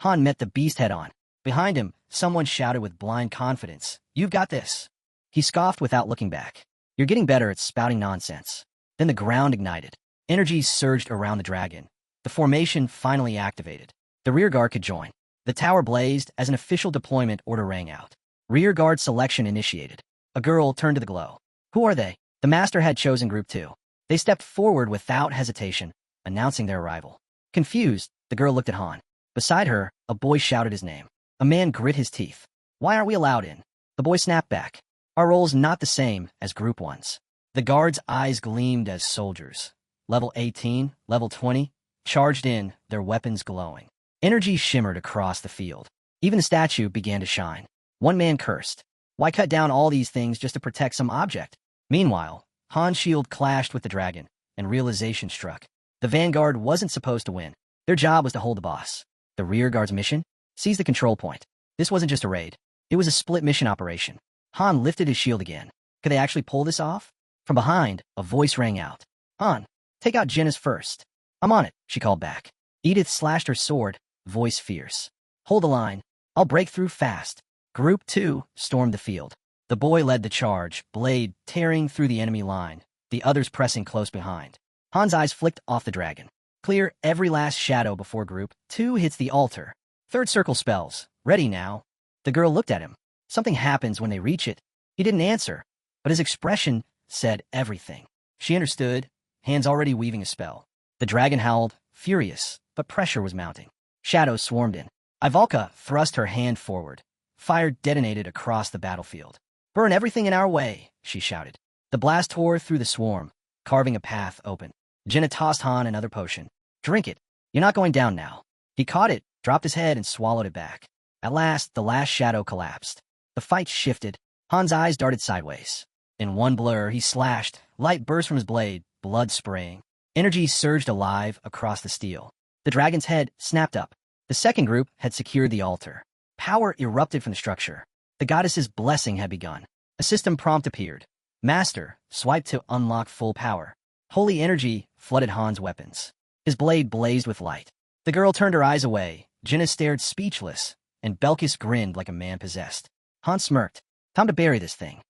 Han met the beast head-on. Behind him, someone shouted with blind confidence, "You've got this." He scoffed without looking back. "You're getting better at spouting nonsense." Then the ground ignited. Energy surged around the dragon. The formation finally activated. The rearguard could join. The tower blazed as an official deployment order rang out. Rearguard selection initiated. A girl turned to the glow. Who are they? The master had chosen Group 2. They stepped forward without hesitation, announcing their arrival. Confused, the girl looked at Han. Beside her, a boy shouted his name. A man grit his teeth. "Why aren't we allowed in?" The boy snapped back. "Our role's not the same as Group 1's. The guards' eyes gleamed as soldiers. Level 18, level 20, charged in, their weapons glowing. Energy shimmered across the field. Even the statue began to shine. One man cursed. Why cut down all these things just to protect some object? Meanwhile, Han's shield clashed with the dragon, and realization struck. The vanguard wasn't supposed to win. Their job was to hold the boss. The rearguard's mission? Seize the control point. This wasn't just a raid. It was a split mission operation. Han lifted his shield again. Could they actually pull this off? From behind, a voice rang out. "Han, take out Jenna's first." "I'm on it," she called back. Edith slashed her sword, voice fierce. "Hold the line. I'll break through fast." Group 2 stormed the field. The boy led the charge, blade tearing through the enemy line, the others pressing close behind. Han's eyes flicked off the dragon. Clear every last shadow before Group 2 hits the altar. Third circle spells. Ready now. The girl looked at him. Something happens when they reach it. He didn't answer, but his expression said everything. She understood, hands already weaving a spell. The dragon howled, furious, but pressure was mounting. Shadows swarmed in. Ivalka thrust her hand forward. Fire detonated across the battlefield. "Burn everything in our way," she shouted. The blast tore through the swarm, carving a path open. Jenna tossed Han another potion. "Drink it. You're not going down now." He caught it, dropped his head, and swallowed it back. At last, the last shadow collapsed. The fight shifted. Han's eyes darted sideways. In one blur, he slashed. Light burst from his blade, blood spraying. Energy surged alive across the steel. The dragon's head snapped up. The second group had secured the altar. Power erupted from the structure. The goddess's blessing had begun. A system prompt appeared. Master, swipe to unlock full power. Holy energy flooded Han's weapons. His blade blazed with light. The girl turned her eyes away. Jenna stared speechless, and Belkis grinned like a man possessed. Han smirked. Time to bury this thing.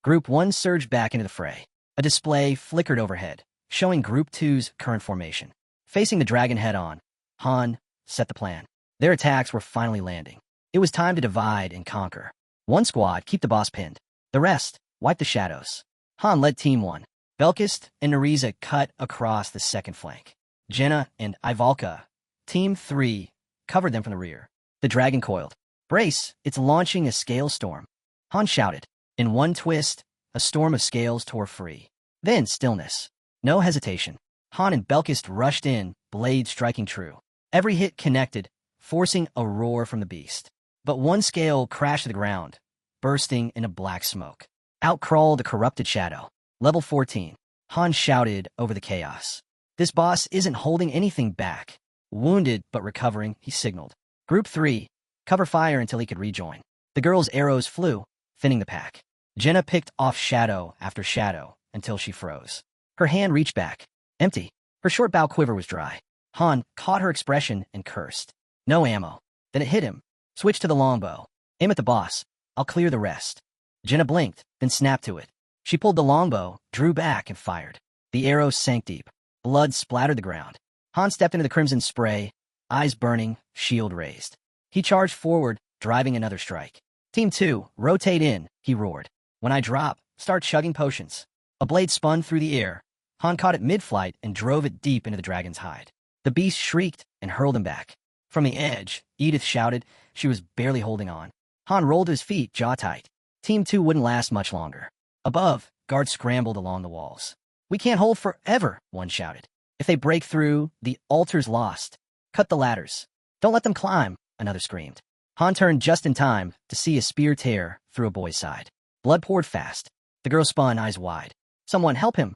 Group 1 surged back into the fray. A display flickered overhead, showing Group 2's current formation. Facing the dragon head-on, Han set the plan. Their attacks were finally landing. It was time to divide and conquer. One squad, keep the boss pinned. The rest, wipe the shadows. Han led Team 1. Belkis and Nariza cut across the second flank. Jenna and Ivalka, Team 3, covered them from the rear. The dragon coiled. "Brace, it's launching a scale storm." Han shouted. In one twist, a storm of scales tore free. Then stillness. No hesitation. Han and Belkis rushed in, blade striking true. Every hit connected, forcing a roar from the beast. But one scale crashed to the ground, bursting into black smoke. Out crawled a corrupted shadow. Level 14. Han shouted over the chaos. This boss isn't holding anything back. Wounded but recovering, he signaled. Group 3, cover fire until he could rejoin. The girl's arrows flew, thinning the pack. Jenna picked off shadow after shadow until she froze. Her hand reached back. Empty. Her short bow quiver was dry. Han caught her expression and cursed. No ammo. Then it hit him. Switch to the longbow. Aim at the boss. I'll clear the rest. Jenna blinked, then snapped to it. She pulled the longbow, drew back, and fired. The arrow sank deep. Blood splattered the ground. Han stepped into the crimson spray, eyes burning, shield raised. He charged forward, driving another strike. Team 2, rotate in, he roared. When I drop, start chugging potions. A blade spun through the air. Han caught it mid-flight and drove it deep into the dragon's hide. The beast shrieked and hurled him back. From the edge, Edith shouted. She was barely holding on. Han rolled to his feet, jaw tight. Team 2 wouldn't last much longer. Above, guards scrambled along the walls. "We can't hold forever," one shouted. "If they break through, the altar's lost. Cut the ladders. Don't let them climb," another screamed. Han turned just in time to see a spear tear through a boy's side. Blood poured fast. The girl spun, eyes wide. "Someone help him."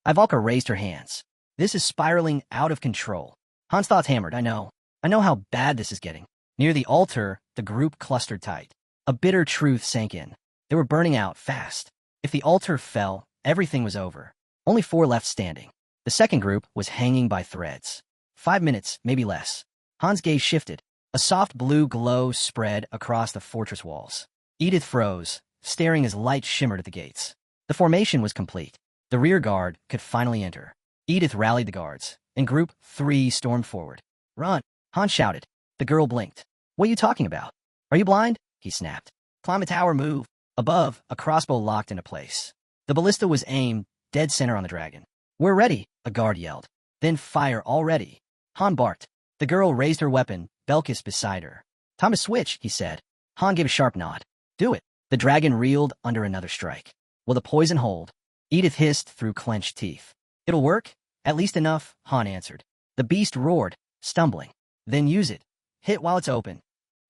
Ivalka raised her hands. This is spiraling out of control. Han's thoughts hammered. I know how bad this is getting. Near the altar, the group clustered tight. A bitter truth sank in. They were burning out fast. If the altar fell, everything was over. Only 4 left standing. The second group was hanging by threads. 5 minutes, maybe less. Han's gaze shifted. A soft blue glow spread across the fortress walls. Edith froze, staring as light shimmered at the gates. The formation was complete. The rear guard could finally enter. Edith rallied the guards, and Group 3 stormed forward. Run! Han shouted. The girl blinked. What are you talking about? Are you blind? He snapped. Climb the tower, move. Above, a crossbow locked into place. The ballista was aimed dead center on the dragon. We're ready, a guard yelled. Then fire already. Han barked. The girl raised her weapon, Belkis beside her. Time to switch, he said. Han gave a sharp nod. Do it. The dragon reeled under another strike. Will the poison hold? Edith hissed through clenched teeth. It'll work? At least enough, Han answered. The beast roared, stumbling. Then use it. Hit while it's open.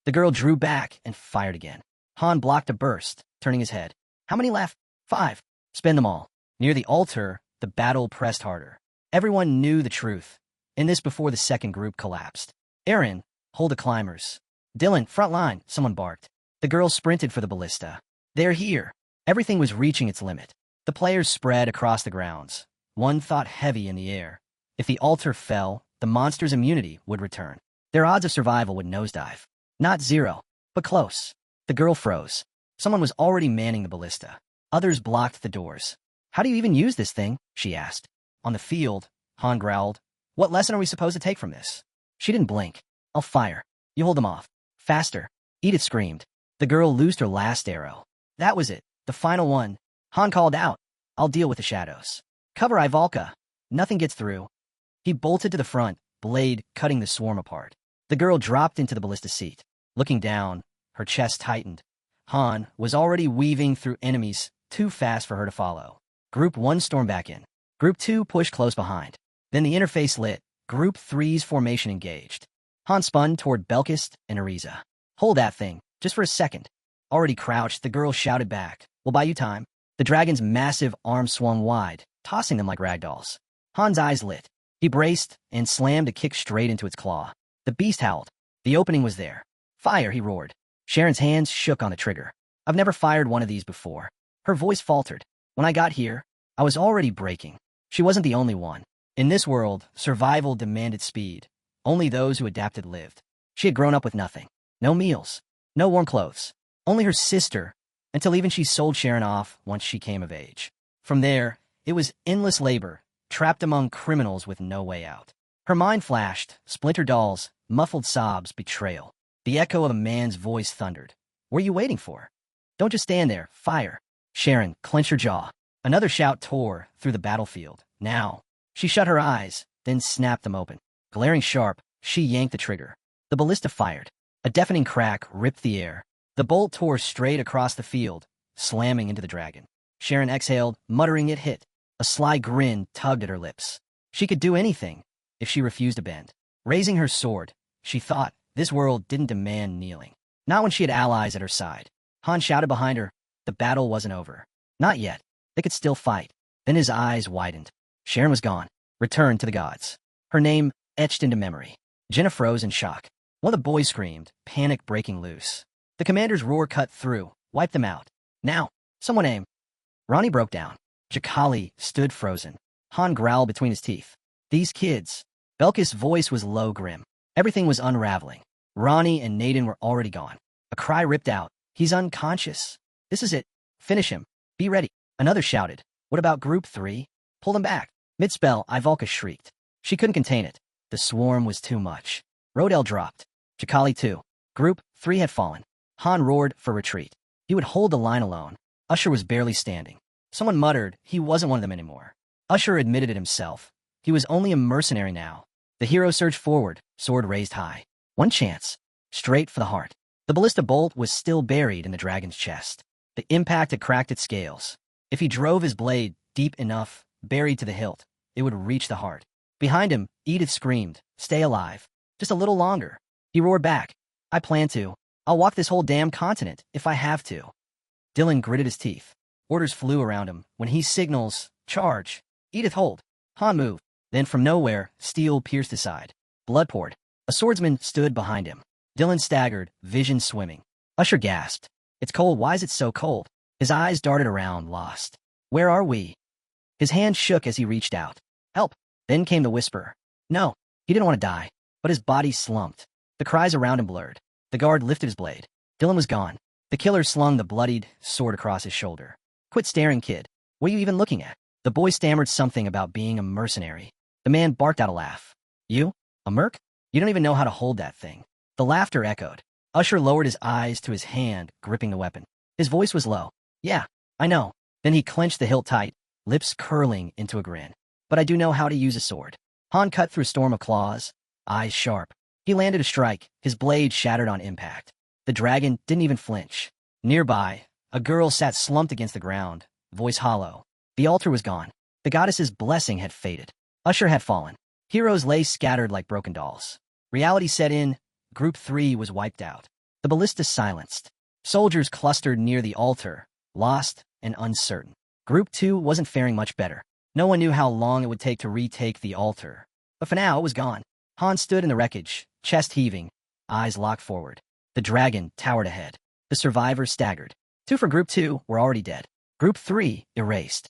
The girl drew back and fired again. Han blocked a burst, turning his head. How many left? 5. Spend them all. Near the altar, the battle pressed harder. Everyone knew the truth. And this before the second group collapsed. Aaron, hold the climbers. Dylan, front line, someone barked. The girl sprinted for the ballista. They're here. Everything was reaching its limit. The players spread across the grounds. One thought heavy in the air. If the altar fell, the monster's immunity would return. Their odds of survival would nosedive. Not 0, but close. The girl froze. Someone was already manning the ballista. Others blocked the doors. How do you even use this thing? She asked. On the field, Han growled. What lesson are we supposed to take from this? She didn't blink. I'll fire. You hold them off. Faster. Edith screamed. The girl loosed her last arrow. That was it. The final one. Han called out. I'll deal with the shadows. Cover Ivalka. Nothing gets through. He bolted to the front, blade cutting the swarm apart. The girl dropped into the ballista seat. Looking down, her chest tightened. Han was already weaving through enemies too fast for her to follow. Group 1 stormed back in. Group 2 pushed close behind. Then the interface lit. Group 3's formation engaged. Han spun toward Belkis and Ariza. Hold that thing, just for a second. Already crouched, the girl shouted back. We'll buy you time. The dragon's massive arm swung wide, tossing them like ragdolls. Han's eyes lit. He braced and slammed a kick straight into its claw. The beast howled. The opening was there. Fire, he roared. Sharon's hands shook on the trigger. I've never fired one of these before. Her voice faltered. When I got here, I was already breaking. She wasn't the only one. In this world, survival demanded speed. Only those who adapted lived. She had grown up with nothing. No meals. No warm clothes. Only her sister, until even she sold Sharon off once she came of age. From there, it was endless labor, trapped among criminals with no way out. Her mind flashed, splinter dolls, muffled sobs, betrayal. The echo of a man's voice thundered. What are you waiting for? Don't just stand there. Fire. Sharon clenched her jaw. Another shout tore through the battlefield. Now. She shut her eyes, then snapped them open. Glaring sharp, she yanked the trigger. The ballista fired. A deafening crack ripped the air. The bolt tore straight across the field, slamming into the dragon. Sharon exhaled, muttering it hit. A sly grin tugged at her lips. She could do anything if she refused to bend. Raising her sword, she thought this world didn't demand kneeling. Not when she had allies at her side. Han shouted behind her. The battle wasn't over. Not yet. They could still fight. Then his eyes widened. Sharon was gone. Returned to the gods. Her name etched into memory. Jenna froze in shock. One of the boys screamed, panic breaking loose. The commander's roar cut through, wiped them out. Now, someone aim. Ronnie broke down. Jakali stood frozen. Han growled between his teeth. These kids. Belkis' voice was low, grim. Everything was unraveling. Ronnie and Naden were already gone. A cry ripped out. He's unconscious. This is it. Finish him. Be ready. Another shouted. What about Group 3? Pull them back. Mid-spell, Ivalka shrieked. She couldn't contain it. The swarm was too much. Rodel dropped. Jakali too. Group 3 had fallen. Han roared for retreat. He would hold the line alone. Usher was barely standing. Someone muttered he wasn't one of them anymore. Usher admitted it himself. He was only a mercenary now. The hero surged forward, sword raised high. One chance. Straight for the heart. The ballista bolt was still buried in the dragon's chest. The impact had cracked its scales. If he drove his blade deep enough, buried to the hilt, it would reach the heart. Behind him, Edith screamed, "Stay alive. Just a little longer." He roared back, "I plan to. I'll walk this whole damn continent if I have to." Dylan gritted his teeth. Orders flew around him. When he signals, charge, Edith, hold. Han moved. Then from nowhere, steel pierced his side. Blood poured. A swordsman stood behind him. Dylan staggered, vision swimming. Usher gasped. It's cold. Why is it so cold? His eyes darted around, lost. Where are we? His hand shook as he reached out. Help. Then came the whisper. No. He didn't want to die, but his body slumped. The cries around him blurred. The guard lifted his blade. Dylan was gone. The killer slung the bloodied sword across his shoulder. Quit staring, kid. What are you even looking at? The boy stammered something about being a mercenary. The man barked out a laugh. You? A merc? You don't even know how to hold that thing. The laughter echoed. Usher lowered his eyes to his hand, gripping the weapon. His voice was low. Yeah, I know. Then he clenched the hilt tight, lips curling into a grin. But I do know how to use a sword. Han cut through a storm of claws, eyes sharp. He landed a strike, his blade shattered on impact. The dragon didn't even flinch. Nearby, a girl sat slumped against the ground, voice hollow. The altar was gone. The goddess's blessing had faded. Usher had fallen. Heroes lay scattered like broken dolls. Reality set in. Group 3 was wiped out. The ballista silenced. Soldiers clustered near the altar, lost and uncertain. Group 2 wasn't faring much better. No one knew how long it would take to retake the altar. But for now, it was gone. Han stood in the wreckage, chest heaving, eyes locked forward. The dragon towered ahead. The survivors staggered. 2 for Group 2 were already dead. Group 3 erased.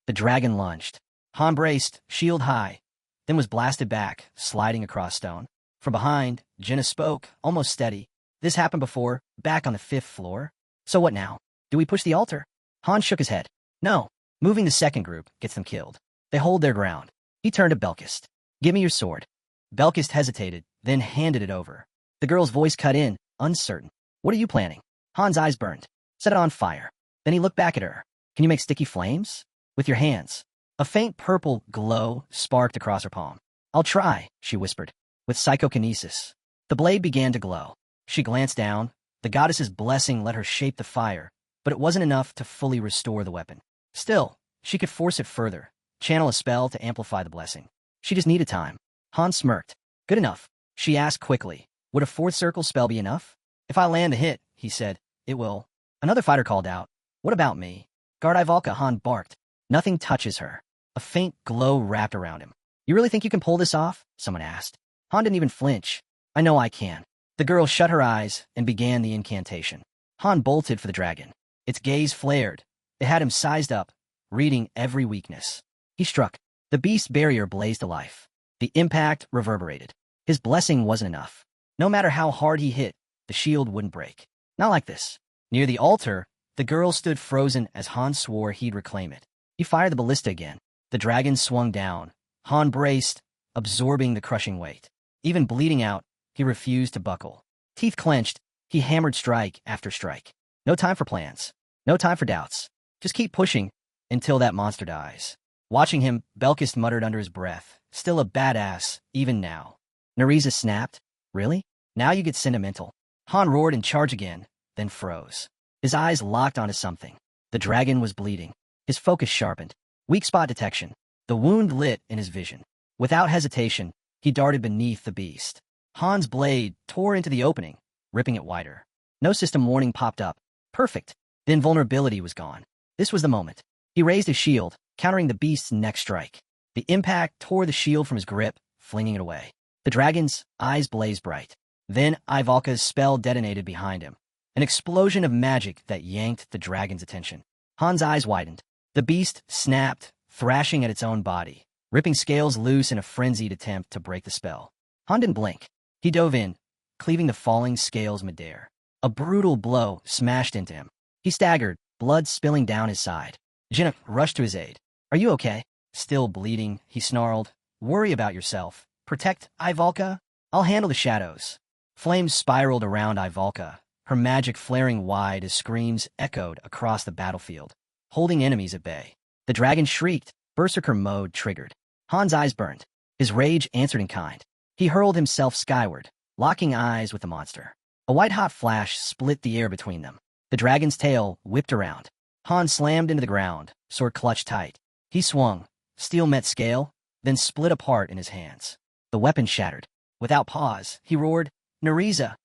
The dragon lunged. Han braced, shield high, then was blasted back, sliding across stone. From behind, Jenna spoke, almost steady. This happened before, back on the 5th floor. So what now? Do we push the altar? Han shook his head. No. Moving the second group gets them killed. They hold their ground. He turned to Belkist. Give me your sword. Belkist hesitated, then handed it over. The girl's voice cut in, uncertain. What are you planning? Han's eyes burned. Set it on fire. Then he looked back at her. Can you make sticky flames? With your hands. A faint purple glow sparked across her palm. I'll try, she whispered. With psychokinesis. The blade began to glow. She glanced down. The goddess's blessing let her shape the fire, but it wasn't enough to fully restore the weapon. Still, she could force it further, channel a spell to amplify the blessing. She just needed time. Han smirked. Good enough, she asked quickly. Would a 4th circle spell be enough? If I land a hit, he said, it will. Another fighter called out. What about me? Guard Ivalka, Han barked. Nothing touches her. A faint glow wrapped around him. You really think you can pull this off? Someone asked. Han didn't even flinch. I know I can. The girl shut her eyes and began the incantation. Han bolted for the dragon. Its gaze flared. It had him sized up, reading every weakness. He struck. The beast's barrier blazed to life. The impact reverberated. His blessing wasn't enough. No matter how hard he hit, the shield wouldn't break. Not like this. Near the altar, the girl stood frozen as Han swore he'd reclaim it. He fired the ballista again. The dragon swung down. Han braced, absorbing the crushing weight. Even bleeding out, he refused to buckle. Teeth clenched, he hammered strike after strike. No time for plans. No time for doubts. Just keep pushing until that monster dies. Watching him, Belkist muttered under his breath. Still a badass, even now. Nereza snapped. Really? Now you get sentimental. Han roared and charged again, then froze. His eyes locked onto something. The dragon was bleeding. His focus sharpened. Weak spot detection. The wound lit in his vision. Without hesitation, he darted beneath the beast. Han's blade tore into the opening, ripping it wider. No system warning popped up. Perfect. The invulnerability was gone. This was the moment. He raised his shield, countering the beast's next strike. The impact tore the shield from his grip, flinging it away. The dragon's eyes blazed bright. Then Ivalka's spell detonated behind him. An explosion of magic that yanked the dragon's attention. Han's eyes widened. The beast snapped, thrashing at its own body, ripping scales loose in a frenzied attempt to break the spell. Han didn't blink. He dove in, cleaving the falling scales midair. A brutal blow smashed into him. He staggered, blood spilling down his side. Jenna rushed to his aid. Are you okay? Still bleeding, he snarled. Worry about yourself. Protect Ivalka? I'll handle the shadows. Flames spiraled around Ivalka, her magic flaring wide as screams echoed across the battlefield, holding enemies at bay. The dragon shrieked, Berserker mode triggered. Han's eyes burned. His rage answered in kind. He hurled himself skyward, locking eyes with the monster. A white-hot flash split the air between them. The dragon's tail whipped around. Han slammed into the ground, sword clutched tight. He swung. Steel met scale, then split apart in his hands. The weapon shattered. Without pause, he roared, Nereza!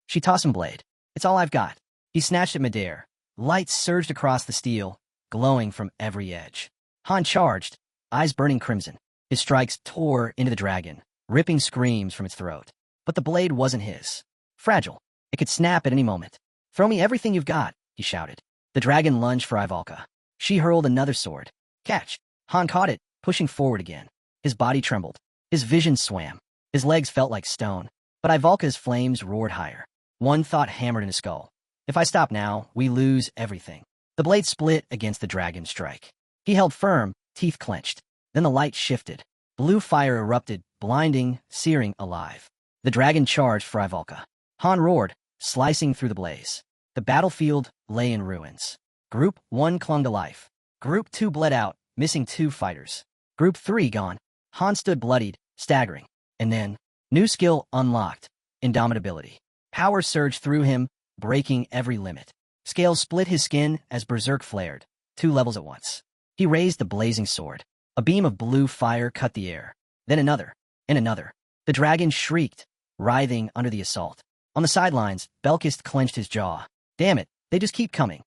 She tossed him blade. It's all I've got. He snatched at midair. Light surged across the steel, glowing from every edge. Han charged. eyes burning crimson. His strikes tore into the dragon, ripping screams from its throat. But the blade wasn't his. Fragile. It could snap at any moment. "Throw me everything you've got," he shouted. The dragon lunged for Ivalka. She hurled another sword. Catch! Han caught it, pushing forward again. His body trembled. His vision swam. His legs felt like stone. But Ivalka's flames roared higher. One thought hammered in his skull. If I stop now, we lose everything. The blade split against the dragon's strike. He held firm, teeth clenched. Then the light shifted. Blue fire erupted, blinding, searing, alive. The dragon charged for Ivalka. Han roared, slicing through the blaze. The battlefield lay in ruins. Group 1 clung to life. Group 2 bled out, missing 2 fighters. Group 3 gone. Han stood bloodied, staggering. And then, new skill unlocked. Indomitability. Power surged through him, breaking every limit. Scales split his skin as Berserk flared, 2 levels at once. He raised the blazing sword. A beam of blue fire cut the air. Then another, and another. The dragon shrieked, writhing under the assault. On the sidelines, Belkist clenched his jaw. Damn it, they just keep coming.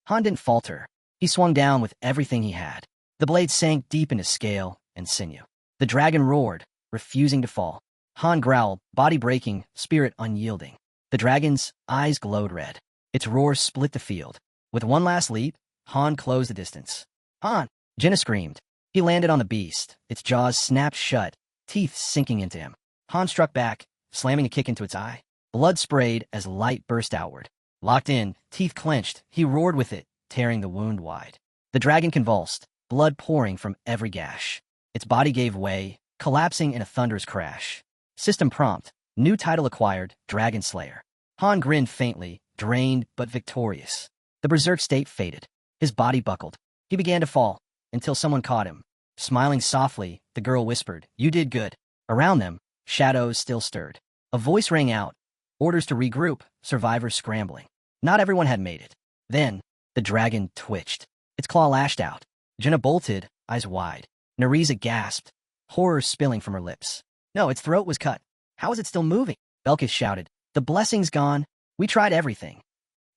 Han didn't falter. He swung down with everything he had. The blade sank deep into scale and sinew. The dragon roared, refusing to fall. Han growled, body breaking, spirit unyielding. The dragon's eyes glowed red. Its roar split the field. With one last leap, Han closed the distance. Han! Jenna screamed. He landed on the beast. Its jaws snapped shut, teeth sinking into him. Han struck back, slamming a kick into its eye. Blood sprayed as light burst outward. Locked in, teeth clenched, he roared with it, tearing the wound wide. The dragon convulsed, blood pouring from every gash. Its body gave way, collapsing in a thunderous crash. System prompt. New title acquired, Dragon Slayer. Han grinned faintly, drained but victorious. The berserk state faded. His body buckled. He began to fall, until someone caught him. Smiling softly, the girl whispered, "You did good." Around them, shadows still stirred. A voice rang out. Orders to regroup, survivors scrambling. Not everyone had made it. Then, the dragon twitched. Its claw lashed out. Jenna bolted, eyes wide. Nereza gasped, horror spilling from her lips. No, its throat was cut. How is it still moving? Belkis shouted. The blessing's gone. We tried everything.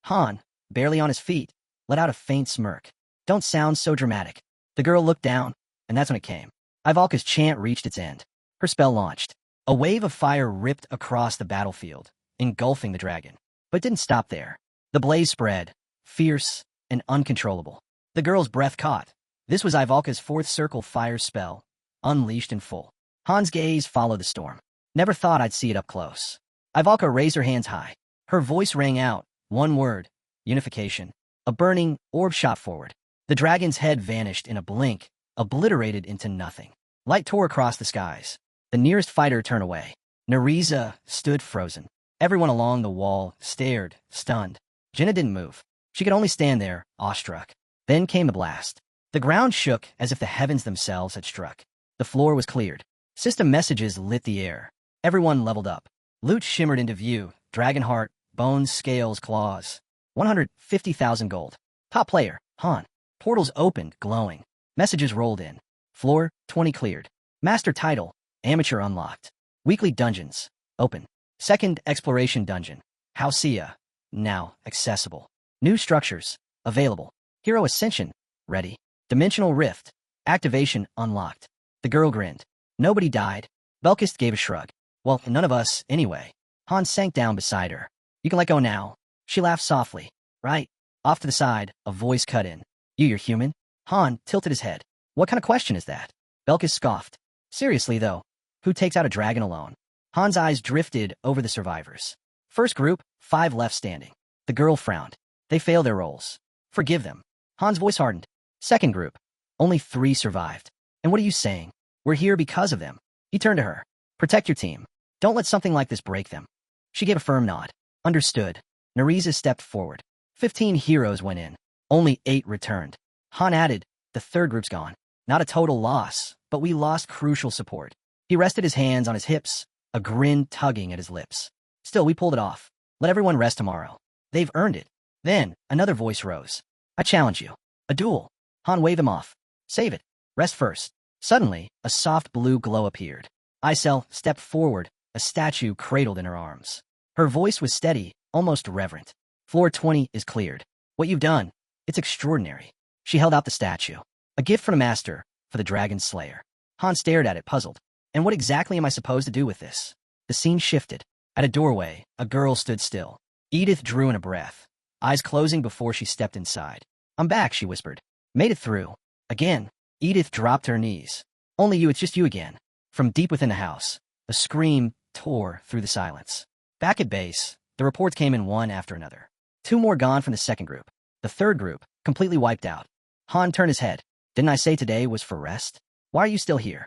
Han, barely on his feet, let out a faint smirk. Don't sound so dramatic. The girl looked down, and that's when it came. Ivalka's chant reached its end. Her spell launched. A wave of fire ripped across the battlefield, engulfing the dragon. But it didn't stop there. The blaze spread, fierce and uncontrollable. The girl's breath caught. This was Ivalka's 4th circle fire spell, unleashed in full. Han's gaze followed the storm. Never thought I'd see it up close. Ivalka raised her hands high. Her voice rang out, one word, unification. A burning orb shot forward. The dragon's head vanished in a blink, obliterated into nothing. Light tore across the skies. The nearest fighter turned away. Nereza stood frozen. Everyone along the wall stared, stunned. Jenna didn't move. She could only stand there, awestruck. Then came the blast. The ground shook as if the heavens themselves had struck. The floor was cleared. System messages lit the air. Everyone leveled up. Loot shimmered into view. Dragon heart, bones, scales, claws. 150,000 gold. Top player, Han. Portals opened, glowing. Messages rolled in. Floor, 20 cleared. Master title, amateur unlocked. Weekly dungeons, open. Second exploration dungeon, Hausia, now accessible. New structures, available. Hero Ascension, ready. Dimensional rift, activation unlocked. The girl grinned. Nobody died. Belkist gave a shrug. Well, none of us, anyway. Han sank down beside her. You can let go now. She laughed softly. Right. Off to the side, a voice cut in. You're human? Han tilted his head. What kind of question is that? Belkis scoffed. Seriously, though, who takes out a dragon alone? Han's eyes drifted over the survivors. First group, 5 left standing. The girl frowned. They failed their roles. Forgive them. Han's voice hardened. Second group, only 3 survived. And what are you saying? We're here because of them. He turned to her. Protect your team. Don't let something like this break them. She gave a firm nod. Understood. Nereza stepped forward. 15 heroes went in. Only 8 returned. Han added, the third group's gone. Not a total loss, but we lost crucial support. He rested his hands on his hips, a grin tugging at his lips. Still, we pulled it off. Let everyone rest tomorrow. They've earned it. Then, another voice rose. I challenge you. A duel. Han waved him off. Save it. Rest first. Suddenly, a soft blue glow appeared. Isel stepped forward, a statue cradled in her arms. Her voice was steady, almost reverent. Floor 20 is cleared. What you've done, it's extraordinary. She held out the statue. A gift from the master, for the Dragon Slayer. Han stared at it, puzzled. And what exactly am I supposed to do with this? The scene shifted. At a doorway, a girl stood still. Edith drew in a breath, eyes closing before she stepped inside. I'm back, she whispered. Made it through. Again. Edith dropped to her knees. Only you, it's just you again. From deep within the house, a scream tore through the silence. Back at base, the reports came in one after another. 2 more gone from the second group. The third group, completely wiped out. Han turned his head. Didn't I say today was for rest? Why are you still here?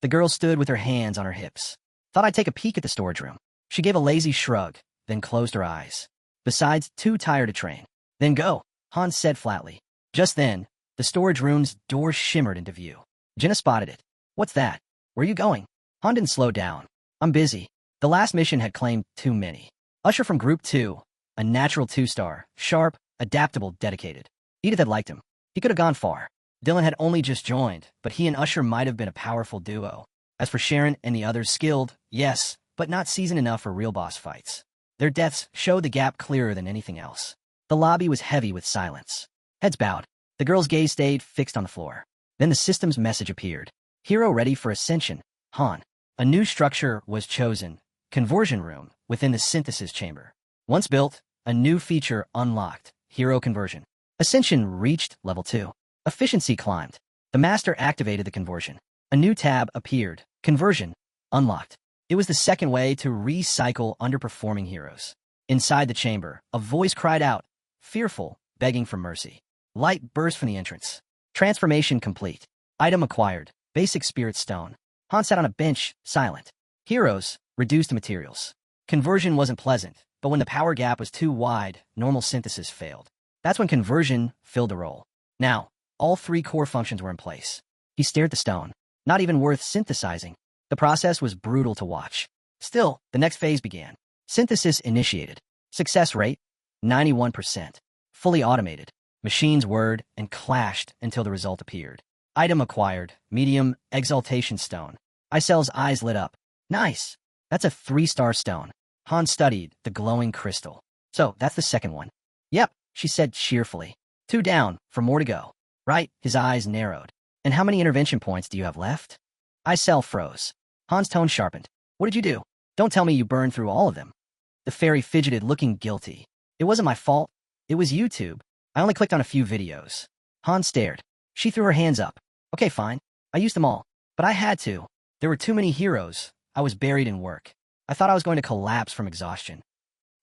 The girl stood with her hands on her hips. Thought I'd take a peek at the storage room. She gave a lazy shrug, then closed her eyes. Besides, too tired to train. Then go, Han said flatly. Just then, the storage room's door shimmered into view. Jenna spotted it. What's that? Where are you going? Han didn't slow down. I'm busy. The last mission had claimed too many. Usher from Group 2, a natural 2-star, sharp, adaptable, dedicated. Edith had liked him. He could have gone far. Dylan had only just joined, but he and Usher might have been a powerful duo. As for Sharon and the others, skilled, yes, but not seasoned enough for real boss fights. Their deaths showed the gap clearer than anything else. The lobby was heavy with silence. Heads bowed. The girl's gaze stayed fixed on the floor. Then the system's message appeared. Hero ready for Ascension, Han. A new structure was chosen. Conversion room within the synthesis chamber. Once built, a new feature unlocked. Hero conversion. Ascension reached level 2. Efficiency climbed. The master activated the conversion. A new tab appeared. Conversion unlocked. It was the second way to recycle underperforming heroes. Inside the chamber, a voice cried out, fearful, begging for mercy. Light burst from the entrance. Transformation complete. Item acquired. Basic spirit stone. Han sat on a bench, silent. Heroes, reduced to materials. Conversion wasn't pleasant, but when the power gap was too wide, normal synthesis failed. That's when conversion filled the role. Now, all 3 core functions were in place. He stared at the stone. Not even worth synthesizing. The process was brutal to watch. Still, the next phase began. Synthesis initiated. Success rate, 91%. Fully automated. Machines whirred and clashed until the result appeared. Item acquired. Medium exaltation stone. Icel's eyes lit up. Nice. That's a 3-star stone. Han studied the glowing crystal. So, that's the second one. Yep, she said cheerfully. 2 down, for more to go. Right, his eyes narrowed. And how many intervention points do you have left? Icel froze. Han's tone sharpened. What did you do? Don't tell me you burned through all of them. The fairy fidgeted, looking guilty. It wasn't my fault. It was YouTube. I only clicked on a few videos. Han stared. She threw her hands up. Okay, fine. I used them all. But I had to. There were too many heroes. I was buried in work. I thought I was going to collapse from exhaustion.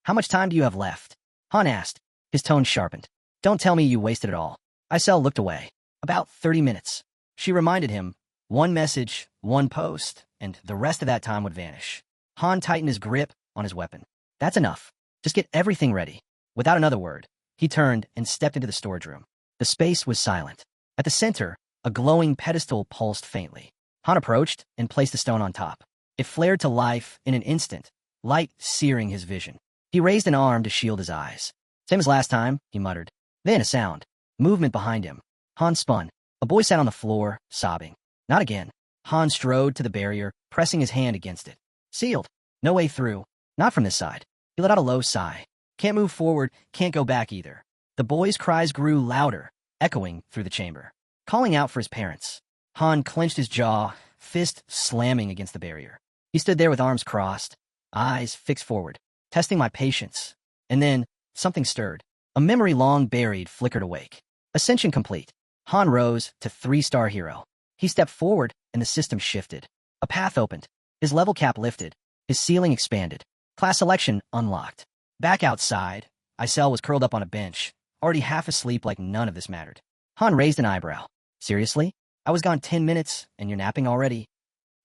How much time do you have left? Han asked. His tone sharpened. Don't tell me you wasted it all. Icel looked away. About 30 minutes. She reminded him. 1 message, 1 post, and the rest of that time would vanish. Han tightened his grip on his weapon. That's enough. Just get everything ready. Without another word, he turned and stepped into the storage room. The space was silent. At the center, a glowing pedestal pulsed faintly. Han approached and placed the stone on top. It flared to life in an instant, light searing his vision. He raised an arm to shield his eyes. Same as last time, he muttered. Then a sound. Movement behind him. Han spun. A boy sat on the floor, sobbing. Not again. Han strode to the barrier, pressing his hand against it. Sealed. No way through. Not from this side. He let out a low sigh. Can't move forward, can't go back either. The boy's cries grew louder, echoing through the chamber. Calling out for his parents. Han clenched his jaw, fist slamming against the barrier. He stood there with arms crossed, eyes fixed forward, testing my patience. And then, something stirred. A memory long buried flickered awake. Ascension complete. Han rose to 3-star hero. He stepped forward, and the system shifted. A path opened. His level cap lifted. His ceiling expanded. Class selection unlocked. Back outside, Icel was curled up on a bench, already half asleep like none of this mattered. Han raised an eyebrow. Seriously? I was gone 10 minutes, and you're napping already?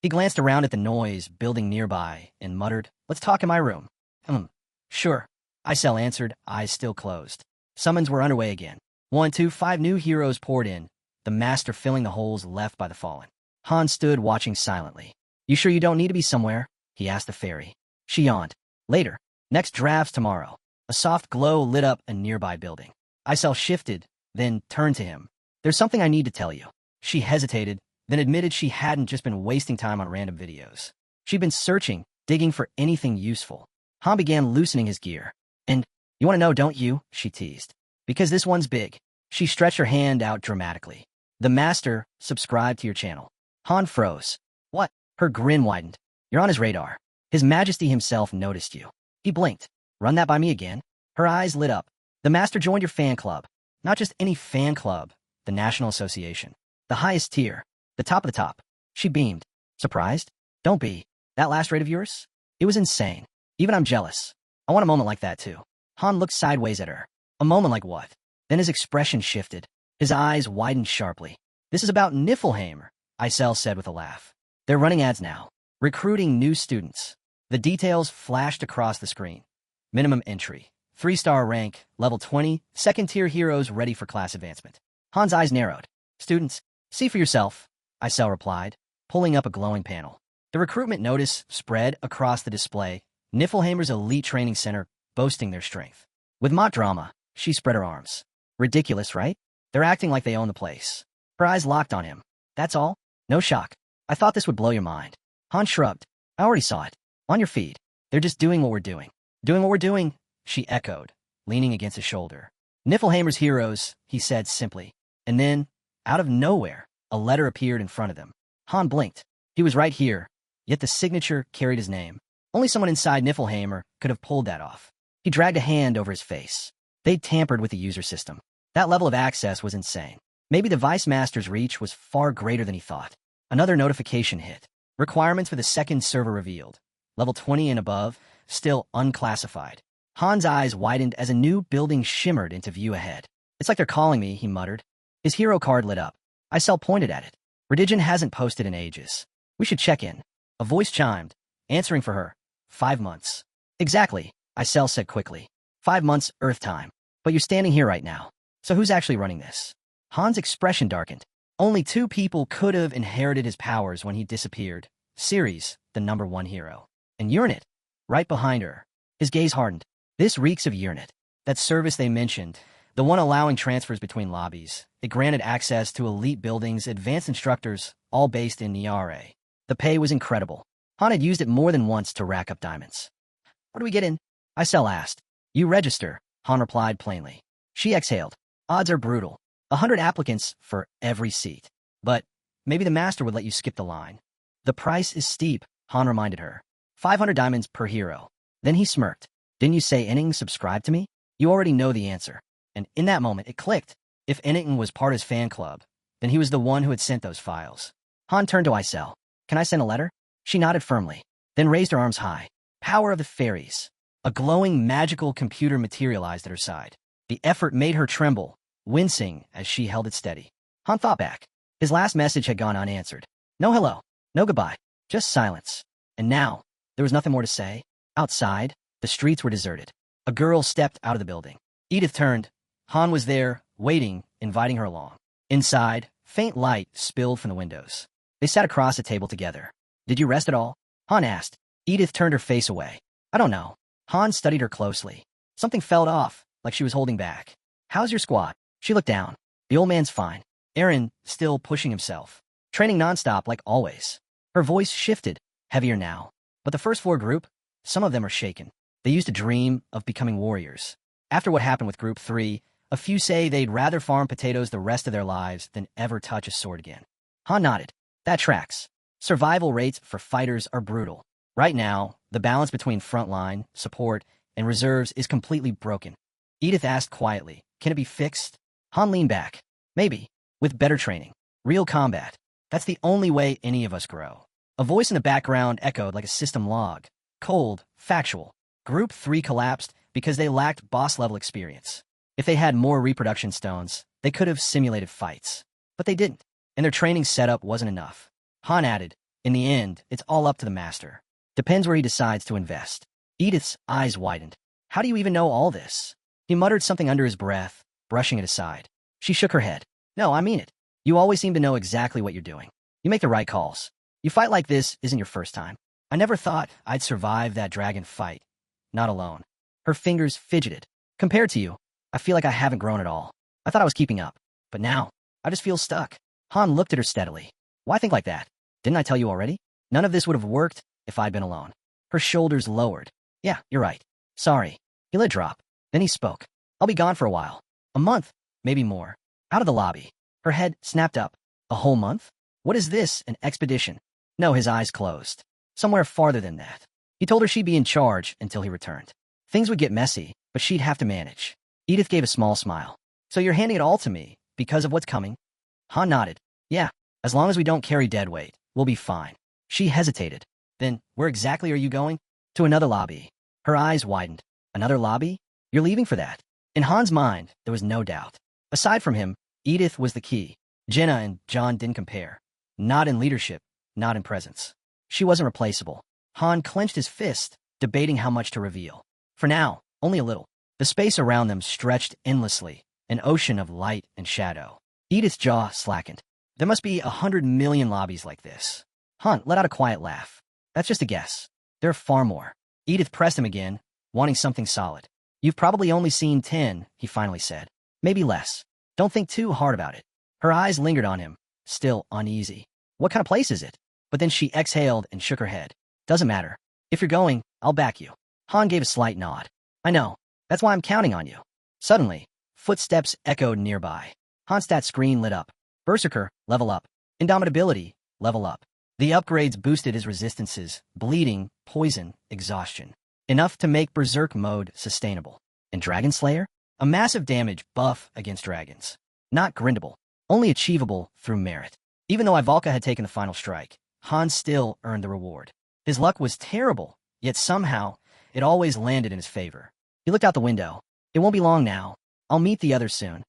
He glanced around at the noise building nearby and muttered, Let's talk in my room. Sure. Icel answered, eyes still closed. Summons were underway again. 1, 2, 5 new heroes poured in, the master filling the holes left by the fallen. Han stood watching silently. You sure you don't need to be somewhere? He asked the fairy. She yawned. Later. Next drafts tomorrow. A soft glow lit up a nearby building. Icel shifted, then turned to him. There's something I need to tell you. She hesitated, then admitted she hadn't just been wasting time on random videos. She'd been searching, digging for anything useful. Han began loosening his gear. And, you want to know, don't you? She teased. Because this one's big. She stretched her hand out dramatically. The master subscribed to your channel. Han froze. What? Her grin widened. You're on his radar. His Majesty himself noticed you. He blinked. Run that by me again? Her eyes lit up. The master joined your fan club. Not just any fan club, the National Association. The highest tier. The top of the top. She beamed. Surprised? Don't be. That last raid of yours? It was insane. Even I'm jealous. I want a moment like that too. Han looked sideways at her. A moment like what? Then his expression shifted. His eyes widened sharply. This is about Niflheim, Isel said with a laugh. They're running ads now. Recruiting new students. The details flashed across the screen. Minimum entry. 3-star rank, level 20, second-tier heroes ready for class advancement. Han's eyes narrowed. Students, see for yourself, Isel replied, pulling up a glowing panel. The recruitment notice spread across the display, Niflheim's elite training center boasting their strength. With mock drama, she spread her arms. Ridiculous, right? They're acting like they own the place. Her eyes locked on him. That's all? No shock. I thought this would blow your mind. Han shrugged. I already saw it. On your feed. They're just doing what we're doing. Doing what we're doing, she echoed, leaning against his shoulder. Niflheim's heroes, he said simply. And then, out of nowhere, a letter appeared in front of them. Han blinked. He was right here, yet the signature carried his name. Only someone inside Niflheim could have pulled that off. He dragged a hand over his face. They'd tampered with the user system. That level of access was insane. Maybe the Vice Master's reach was far greater than he thought. Another notification hit. Requirements for the second server revealed. Level 20 and above, still unclassified. Han's eyes widened as a new building shimmered into view ahead. It's like they're calling me, he muttered. His hero card lit up. Isel pointed at it. Redigen hasn't posted in ages. We should check in. A voice chimed, answering for her. 5 months. Exactly, Isel said quickly. 5 months Earth time. But you're standing here right now. So who's actually running this? Han's expression darkened. Only 2 people could have inherited his powers when he disappeared. Ceres, the #1 hero. And Urnit, right behind her. His gaze hardened. This reeks of Urnit. That service they mentioned, the one allowing transfers between lobbies. It granted access to elite buildings, advanced instructors, all based in Niare. The pay was incredible. Han had used it more than once to rack up diamonds. Where do we get in? Isel asked. You register, Han replied plainly. She exhaled. Odds are brutal. 100 applicants for every seat. But maybe the master would let you skip the line. The price is steep, Han reminded her. 500 diamonds per hero. Then he smirked. Didn't you say Enning subscribed to me? You already know the answer. And in that moment, it clicked. If Enning was part of his fan club, then he was the one who had sent those files. Han turned to Isel. Can I send a letter? She nodded firmly, then raised her arms high. Power of the fairies. A glowing, magical computer materialized at her side. The effort made her tremble, wincing as she held it steady. Han thought back. His last message had gone unanswered. No hello, no goodbye, just silence. And now, there was nothing more to say. Outside, the streets were deserted. A girl stepped out of the building. Edith turned. Han was there, waiting, inviting her along. Inside, faint light spilled from the windows. They sat across a table together. Did you rest at all? Han asked. Edith turned her face away. I don't know. Han studied her closely. Something felt off, like she was holding back. How's your squad? She looked down. The old man's fine. Aaron, still pushing himself. Training nonstop like always. Her voice shifted, heavier now. But the first 4 group, some of them are shaken. They used to dream of becoming warriors. After what happened with Group 3, a few say they'd rather farm potatoes the rest of their lives than ever touch a sword again. Han nodded. That tracks. Survival rates for fighters are brutal. Right now, the balance between frontline, support, and reserves is completely broken. Edith asked quietly, can it be fixed? Han leaned back. Maybe. With better training. Real combat. That's the only way any of us grow. A voice in the background echoed like a system log. Cold, factual. Group 3 collapsed because they lacked boss-level experience. If they had more reproduction stones, they could have simulated fights. But they didn't, and their training setup wasn't enough. Han added, in the end, it's all up to the master. Depends where he decides to invest. Edith's eyes widened. How do you even know all this? He muttered something under his breath, brushing it aside. She shook her head. No, I mean it. You always seem to know exactly what you're doing. You make the right calls. You fight like this isn't your first time. I never thought I'd survive that dragon fight. Not alone. Her fingers fidgeted. Compared to you, I feel like I haven't grown at all. I thought I was keeping up. But now, I just feel stuck. Han looked at her steadily. Why think like that? Didn't I tell you already? None of this would have worked if I'd been alone. Her shoulders lowered. Yeah, you're right. Sorry. He let drop. Then he spoke. I'll be gone for a while. A month, maybe more. Out of the lobby. Her head snapped up. A whole month? What is this, an expedition? No, his eyes closed. Somewhere farther than that. He told her she'd be in charge until he returned. Things would get messy, but she'd have to manage. Edith gave a small smile. So you're handing it all to me, because of what's coming? Han nodded. Yeah, as long as we don't carry deadweight, we'll be fine. She hesitated. Then, where exactly are you going? To another lobby. Her eyes widened. Another lobby? You're leaving for that? In Han's mind, there was no doubt. Aside from him, Edith was the key. Jenna and John didn't compare. Not in leadership, not in presence. She wasn't replaceable. Han clenched his fist, debating how much to reveal. For now, only a little. The space around them stretched endlessly, an ocean of light and shadow. Edith's jaw slackened. There must be 100 million lobbies like this. Han let out a quiet laugh. That's just a guess. There are far more. Edith pressed him again, wanting something solid. You've probably only seen 10, he finally said. Maybe less. Don't think too hard about it. Her eyes lingered on him, still uneasy. What kind of place is it? But then she exhaled and shook her head. Doesn't matter. If you're going, I'll back you. Han gave a slight nod. I know. That's why I'm counting on you. Suddenly, footsteps echoed nearby. Han's stat screen lit up. Berserker, level up. Indomitability, level up. The upgrades boosted his resistances, bleeding, poison, exhaustion. Enough to make Berserk mode sustainable. And Dragon Slayer? A massive damage buff against dragons. Not grindable, only achievable through merit. Even though Ivalka had taken the final strike, Han still earned the reward. His luck was terrible, yet somehow, it always landed in his favor. He looked out the window. It won't be long now. I'll meet the others soon.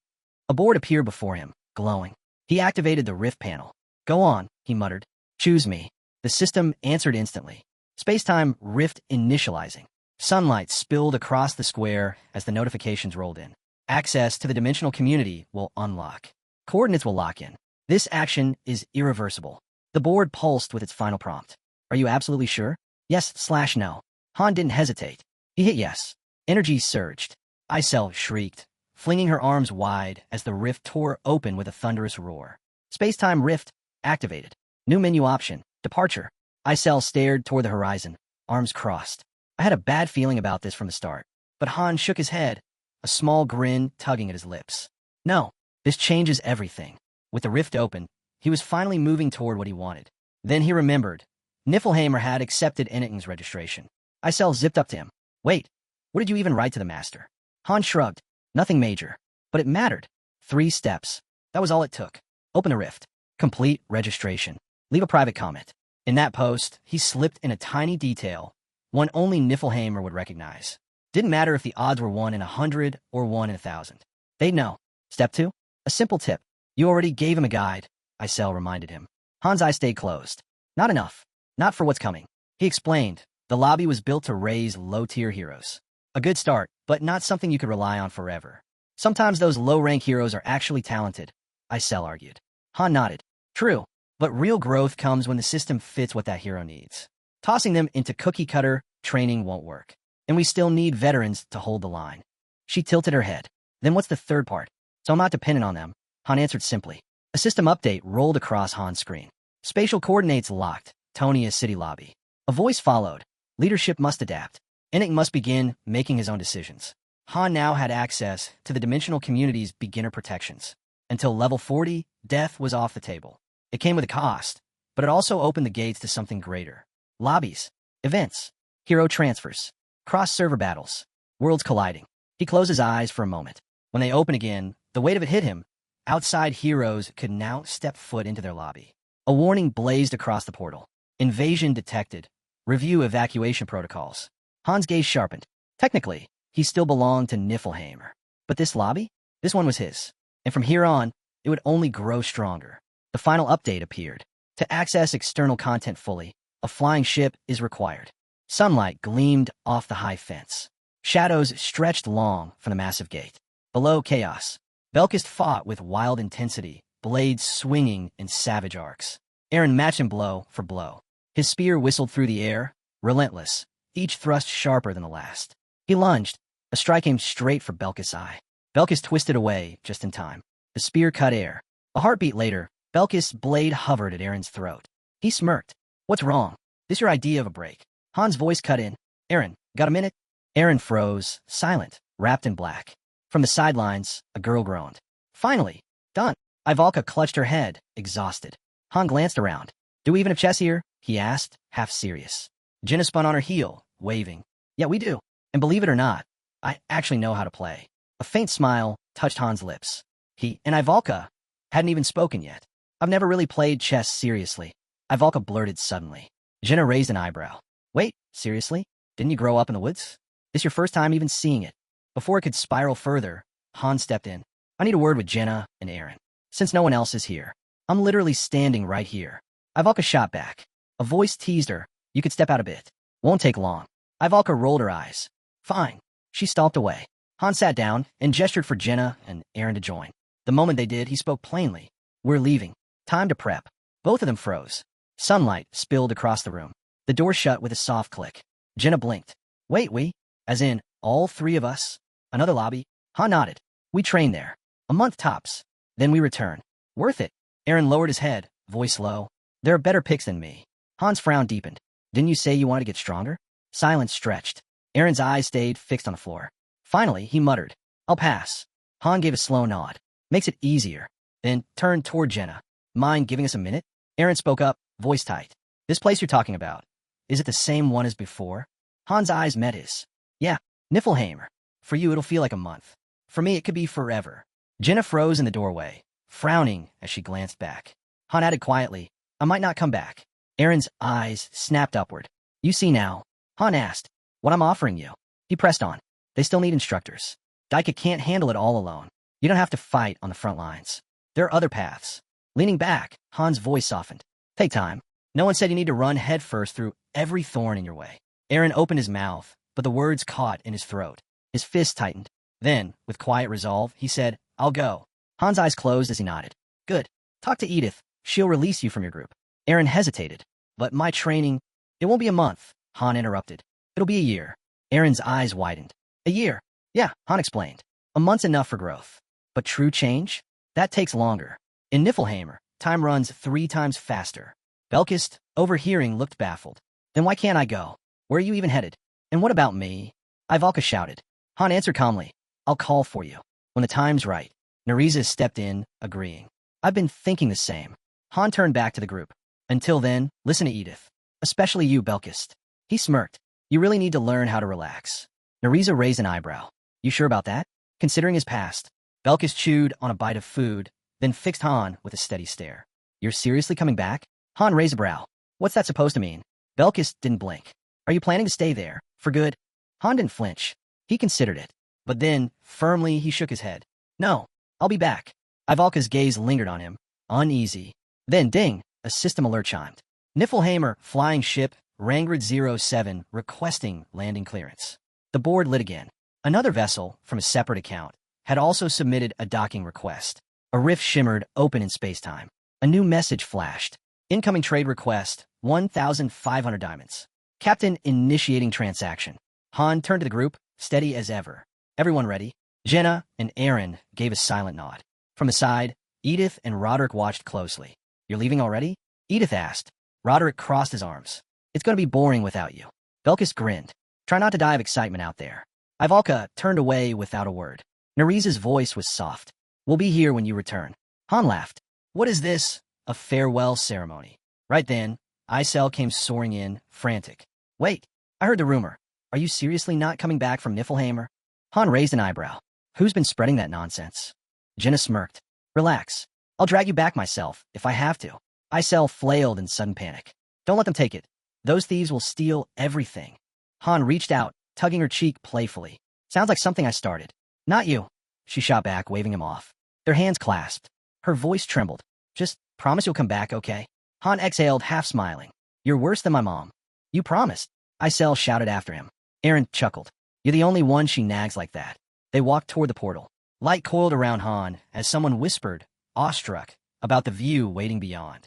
A board appeared before him, glowing. He activated the rift panel. Go on, he muttered. Choose me. The system answered instantly. Spacetime rift initializing. Sunlight spilled across the square as the notifications rolled in. Access to the dimensional community will unlock. Coordinates will lock in. This action is irreversible. The board pulsed with its final prompt. Are you absolutely sure? Yes/no. Han didn't hesitate. He hit yes. Energy surged. Icel shrieked, flinging her arms wide as the rift tore open with a thunderous roar. Spacetime rift activated. New menu option, departure. Icel stared toward the horizon, arms crossed. I had a bad feeling about this from the start. But Han shook his head, a small grin tugging at his lips. No, this changes everything. With the rift open, he was finally moving toward what he wanted. Then he remembered. Niflheimer had accepted Ennington's registration. Icel zipped up to him. Wait, what did you even write to the master? Han shrugged. Nothing major. But it mattered. 3 steps. That was all it took. Open a rift. Complete registration. Leave a private comment. In that post, he slipped in a tiny detail, one only Niflheimer would recognize. Didn't matter if the odds were 1 in 100 or 1 in 1,000. They'd know. Step 2? A simple tip. You already gave him a guide, Icel reminded him. Han's eyes stayed closed. Not enough. Not for what's coming. He explained. The lobby was built to raise low-tier heroes. A good start, but not something you could rely on forever. Sometimes those low-rank heroes are actually talented, Icel argued. Han nodded. True, but real growth comes when the system fits what that hero needs. Tossing them into cookie-cutter training won't work. And we still need veterans to hold the line. She tilted her head. Then what's the third part? So I'm not dependent on them, Han answered simply. A system update rolled across Han's screen. Spatial coordinates locked. Tonia City Lobby. A voice followed. Leadership must adapt. Ennington must begin making his own decisions. Han now had access to the dimensional community's beginner protections. Until level 40, death was off the table. It came with a cost, but it also opened the gates to something greater. Lobbies, events, hero transfers, cross-server battles, worlds colliding. He closed his eyes for a moment. When they opened again, the weight of it hit him. Outside heroes could now step foot into their lobby. A warning blazed across the portal. Invasion detected. Review evacuation protocols. Han's gaze sharpened. Technically, he still belonged to Niflheimer. But this lobby? This one was his. And from here on, it would only grow stronger. The final update appeared. To access external content fully, a flying ship is required. Sunlight gleamed off the high fence. Shadows stretched long from the massive gate. Below, chaos. Belkist fought with wild intensity, blades swinging in savage arcs. Eren matched him blow for blow. His spear whistled through the air, relentless, each thrust sharper than the last. He lunged. A strike aimed straight for Belkist's eye. Belkist twisted away just in time. The spear cut air. A heartbeat later, Belkist's blade hovered at Eren's throat. He smirked. What's wrong? This your idea of a break? Han's voice cut in. Eren, got a minute? Eren froze, silent, wrapped in black. From the sidelines, a girl groaned. Finally, done. Ivalka clutched her head, exhausted. Han glanced around. Do we even have chess here? He asked, half serious. Jenna spun on her heel, waving. Yeah, we do. And believe it or not, I actually know how to play. A faint smile touched Han's lips. He and Ivalka hadn't even spoken yet. I've never really played chess seriously. Ivalka blurted suddenly. Jenna raised an eyebrow. Wait, seriously? Didn't you grow up in the woods? This your first time even seeing it? Before it could spiral further, Han stepped in. I need a word with Jenna and Aaron. Since no one else is here, I'm literally standing right here. Ivalka shot back. A voice teased her. You could step out a bit. Won't take long. Ivalka rolled her eyes. Fine. She stalked away. Han sat down and gestured for Jenna and Aaron to join. The moment they did, he spoke plainly. We're leaving. Time to prep. Both of them froze. Sunlight spilled across the room. The door shut with a soft click. Jenna blinked. Wait, we? As in, all three of us? Another lobby? Han nodded. We train there. A month tops. Then we return. Worth it. Aaron lowered his head, voice low. There are better picks than me. Han's frown deepened. Didn't you say you wanted to get stronger? Silence stretched. Aaron's eyes stayed fixed on the floor. Finally, he muttered. I'll pass. Han gave a slow nod. Makes it easier. Then turned toward Jenna. Mind giving us a minute? Aaron spoke up, voice tight. This place you're talking about, is it the same one as before? Han's eyes met his. Yeah, Niflheim. For you, it'll feel like a month. For me, it could be forever. Jenna froze in the doorway, frowning as she glanced back. Han added quietly, I might not come back. Aaron's eyes snapped upward. You see now? Han asked, what I'm offering you. He pressed on. They still need instructors. Daika can't handle it all alone. You don't have to fight on the front lines. There are other paths. Leaning back, Han's voice softened. Take time. No one said you need to run headfirst through every thorn in your way. Aaron opened his mouth, but the words caught in his throat. His fist tightened. Then, with quiet resolve, he said, I'll go. Han's eyes closed as he nodded. Good. Talk to Edith. She'll release you from your group. Aaron hesitated. But my training... It won't be a month, Han interrupted. It'll be a year. Aaron's eyes widened. A year? Yeah, Han explained. A month's enough for growth. But true change? That takes longer. In Niflheim, time runs 3 times faster. Belkist, overhearing, looked baffled. Then why can't I go? Where are you even headed? And what about me? Ivalka shouted. Han answered calmly. I'll call for you. When the time's right. Nariza stepped in, agreeing. I've been thinking the same. Han turned back to the group. Until then, listen to Edith. Especially you, Belkist. He smirked. You really need to learn how to relax. Nariza raised an eyebrow. You sure about that? Considering his past. Belkist chewed on a bite of food, then fixed Han with a steady stare. You're seriously coming back? Han raised a brow. What's that supposed to mean? Belkist didn't blink. Are you planning to stay there, for good? Han didn't flinch. He considered it. But then, firmly, he shook his head. No, I'll be back. Ivalka's gaze lingered on him, uneasy. Then, ding, a system alert chimed. Niflheim, flying ship, Rangrid 07, requesting landing clearance. The board lit again. Another vessel, from a separate account, had also submitted a docking request. A rift shimmered open in spacetime. A new message flashed. Incoming trade request, 1,500 diamonds. Captain initiating transaction. Han turned to the group, steady as ever. Everyone ready? Jenna and Aaron gave a silent nod. From the side, Edith and Roderick watched closely. You're leaving already? Edith asked. Roderick crossed his arms. It's going to be boring without you. Belkis grinned. Try not to die of excitement out there. Ivalka turned away without a word. Nariza's voice was soft. We'll be here when you return. Han laughed. What is this? A farewell ceremony. Right then, Isel came soaring in, frantic. Wait, I heard the rumor. Are you seriously not coming back from Niflheim? Han raised an eyebrow. Who's been spreading that nonsense? Jenna smirked. Relax. I'll drag you back myself, if I have to. Isel flailed in sudden panic. Don't let them take it. Those thieves will steal everything. Han reached out, tugging her cheek playfully. Sounds like something I started. Not you. She shot back, waving him off. Their hands clasped. Her voice trembled. Just promise you'll come back, okay? Han exhaled, half smiling. You're worse than my mom. You promised. Isel shouted after him. Aaron chuckled. You're the only one she nags like that. They walked toward the portal. Light coiled around Han as someone whispered, awestruck, about the view waiting beyond.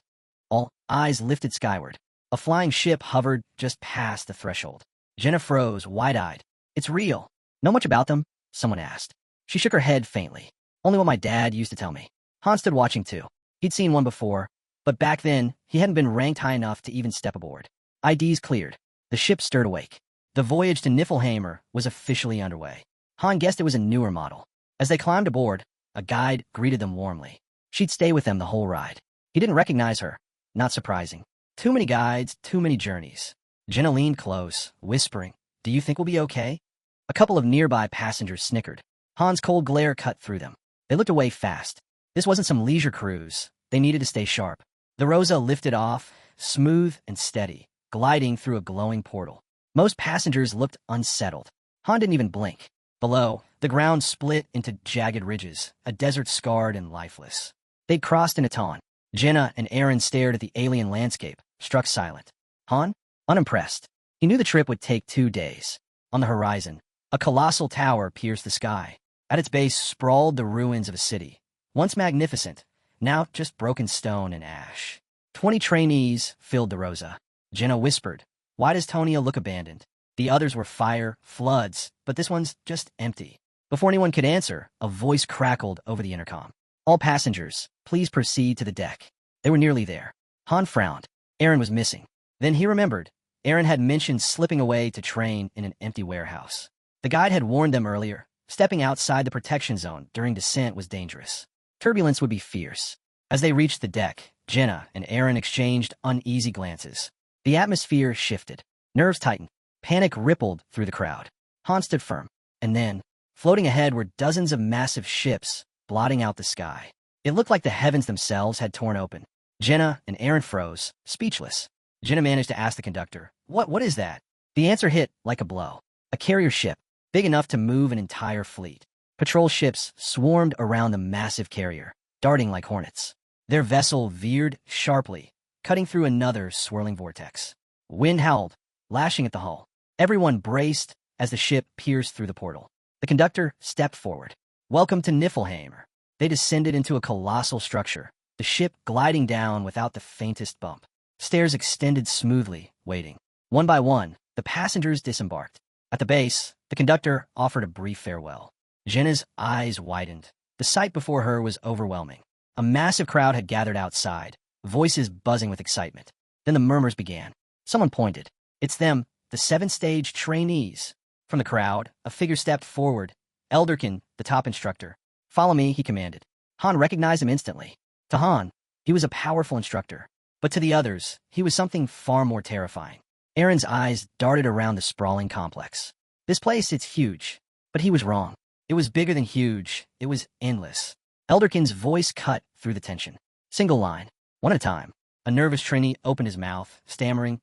All eyes lifted skyward. A flying ship hovered just past the threshold. Jenna froze, wide-eyed. It's real. Know much about them? Someone asked. She shook her head faintly. Only what my dad used to tell me. Han stood watching too. He'd seen one before, but back then, he hadn't been ranked high enough to even step aboard. IDs cleared. The ship stirred awake. The voyage to Niflheim was officially underway. Han guessed it was a newer model. As they climbed aboard, a guide greeted them warmly. She'd stay with them the whole ride. He didn't recognize her. Not surprising. Too many guides, too many journeys. Jenna leaned close, whispering, "Do you think we'll be okay?" A couple of nearby passengers snickered. Han's cold glare cut through them. They looked away fast. This wasn't some leisure cruise. They needed to stay sharp. The Rosa lifted off, smooth and steady, gliding through a glowing portal. Most passengers looked unsettled. Han didn't even blink. Below, the ground split into jagged ridges, a desert scarred and lifeless. They'd crossed into Taun. Jenna and Aaron stared at the alien landscape, struck silent. Han? Unimpressed. He knew the trip would take 2 days. On the horizon, a colossal tower pierced the sky. At its base sprawled the ruins of a city, once magnificent, now just broken stone and ash. 20 trainees filled the Rosa. Jenna whispered, "Why does Tonia look abandoned? The others were fire, floods, but this one's just empty." Before anyone could answer, a voice crackled over the intercom. "All passengers, please proceed to the deck." They were nearly there. Han frowned. Aaron was missing. Then he remembered. Aaron had mentioned slipping away to train in an empty warehouse. The guide had warned them earlier. Stepping outside the protection zone during descent was dangerous. Turbulence would be fierce. As they reached the deck, Jenna and Aaron exchanged uneasy glances. The atmosphere shifted. Nerves tightened. Panic rippled through the crowd. Han stood firm. And then, floating ahead were dozens of massive ships, blotting out the sky. It looked like the heavens themselves had torn open. Jenna and Aaron froze, speechless. Jenna managed to ask the conductor, What is that?" The answer hit like a blow. A carrier ship, big enough to move an entire fleet. Patrol ships swarmed around the massive carrier, darting like hornets. Their vessel veered sharply, cutting through another swirling vortex. Wind howled, lashing at the hull. Everyone braced as the ship pierced through the portal. The conductor stepped forward. "Welcome to Niflheim." They descended into a colossal structure, the ship gliding down without the faintest bump. Stairs extended smoothly, waiting. One by one, the passengers disembarked. At the base, the conductor offered a brief farewell. Jenna's eyes widened. The sight before her was overwhelming. A massive crowd had gathered outside, voices buzzing with excitement. Then the murmurs began. Someone pointed. "It's them, the 7th-stage trainees." From the crowd, a figure stepped forward. Elderkin, the top instructor. "Follow me," he commanded. Han recognized him instantly. To Han, he was a powerful instructor. But to the others, he was something far more terrifying. Aaron's eyes darted around the sprawling complex. This place, it's huge. But he was wrong. It was bigger than huge. It was endless. Elderkin's voice cut through the tension. Single line, one at a time. A nervous trainee opened his mouth, stammering,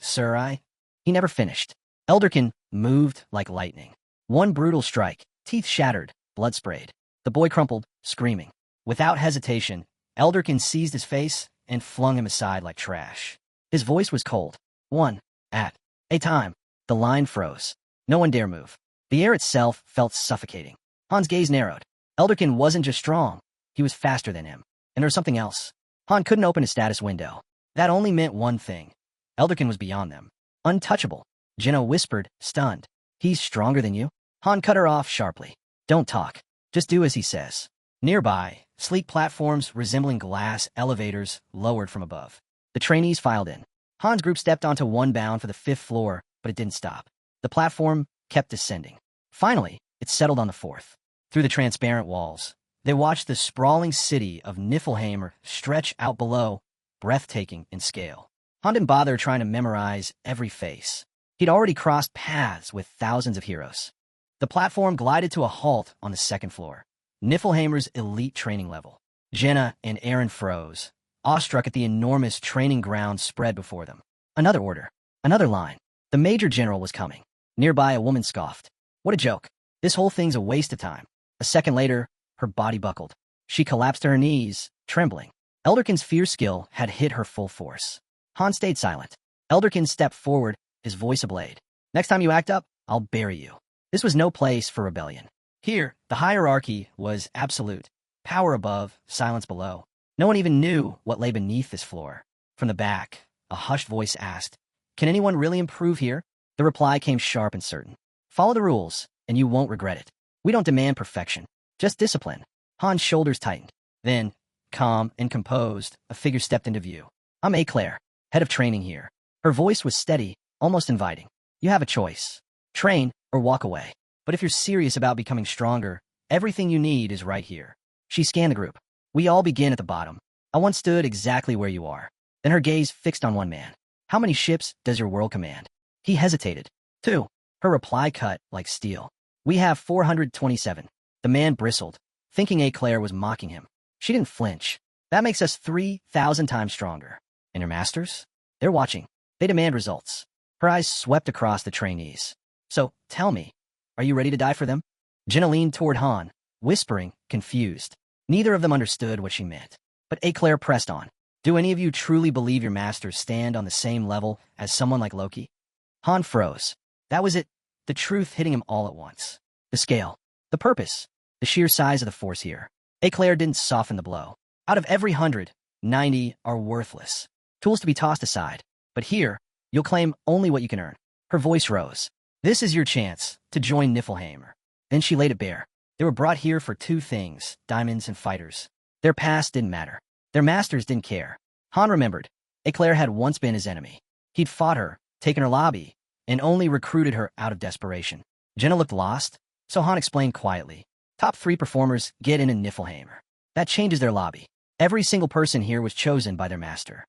sir, He never finished. Elderkin moved like lightning. One brutal strike, teeth shattered, blood sprayed. The boy crumpled, screaming. Without hesitation, Elderkin seized his face and flung him aside like trash. His voice was cold. One, at a time. The line froze. No one dare move. The air itself felt suffocating. Han's gaze narrowed. Elderkin wasn't just strong. He was faster than him. And there was something else. Han couldn't open his status window. That only meant one thing. Elderkin was beyond them. Untouchable. Jenna whispered, stunned. "He's stronger than you?" Han cut her off sharply. "Don't talk. Just do as he says." Nearby, sleek platforms resembling glass elevators lowered from above. The trainees filed in. Han's group stepped onto one bound for the 5th floor, but it didn't stop. The platform kept descending. Finally, it settled on the 4th. Through the transparent walls, they watched the sprawling city of Niflheim stretch out below, breathtaking in scale. Han didn't bother trying to memorize every face. He'd already crossed paths with thousands of heroes. The platform glided to a halt on the 2nd floor. Niflheimer's elite training level. Jenna and Aaron froze, awestruck at the enormous training ground spread before them. Another order. Another line. The Major General was coming. Nearby, a woman scoffed. "What a joke. This whole thing's a waste of time." A second later, her body buckled. She collapsed to her knees, trembling. Elderkin's fear skill had hit her full force. Han stayed silent. Elderkin stepped forward, his voice ablaze. "Next time you act up, I'll bury you." This was no place for rebellion. Here, the hierarchy was absolute. Power above, silence below. No one even knew what lay beneath this floor. From the back, a hushed voice asked, "Can anyone really improve here?" The reply came sharp and certain. "Follow the rules, and you won't regret it. We don't demand perfection, just discipline." Han's shoulders tightened. Then, calm and composed, a figure stepped into view. "I'm Eclair, head of training here." Her voice was steady, almost inviting. "You have a choice. Train or walk away. But if you're serious about becoming stronger, everything you need is right here." She scanned the group. We all begin at the bottom. I once stood exactly where you are. Then her gaze fixed on one man. How many ships does your world command? He hesitated. 2. Her reply cut like steel. We have 427. The man bristled, thinking Eclair was mocking him. She didn't flinch. That makes us 3,000 times stronger. And your masters? They're watching. They demand results. Her eyes swept across the trainees. So, tell me, are you ready to die for them? Jenna leaned toward Han, whispering, confused. Neither of them understood what she meant. But Eclair pressed on. Do any of you truly believe your masters stand on the same level as someone like Loki? Han froze. That was it. The truth hitting him all at once. The scale. The purpose. The sheer size of the force here. Eclair didn't soften the blow. Out of every 100, 90 are worthless. Tools to be tossed aside. But here, you'll claim only what you can earn. Her voice rose. This is your chance to join Niflheim. Then she laid it bare. They were brought here for 2 things, diamonds and fighters. Their past didn't matter. Their masters didn't care. Han remembered. Eclair had once been his enemy. He'd fought her, taken her lobby, and only recruited her out of desperation. Jenna looked lost, so Han explained quietly. Top 3 performers get in Niflheim. That changes their lobby. Every single person here was chosen by their master.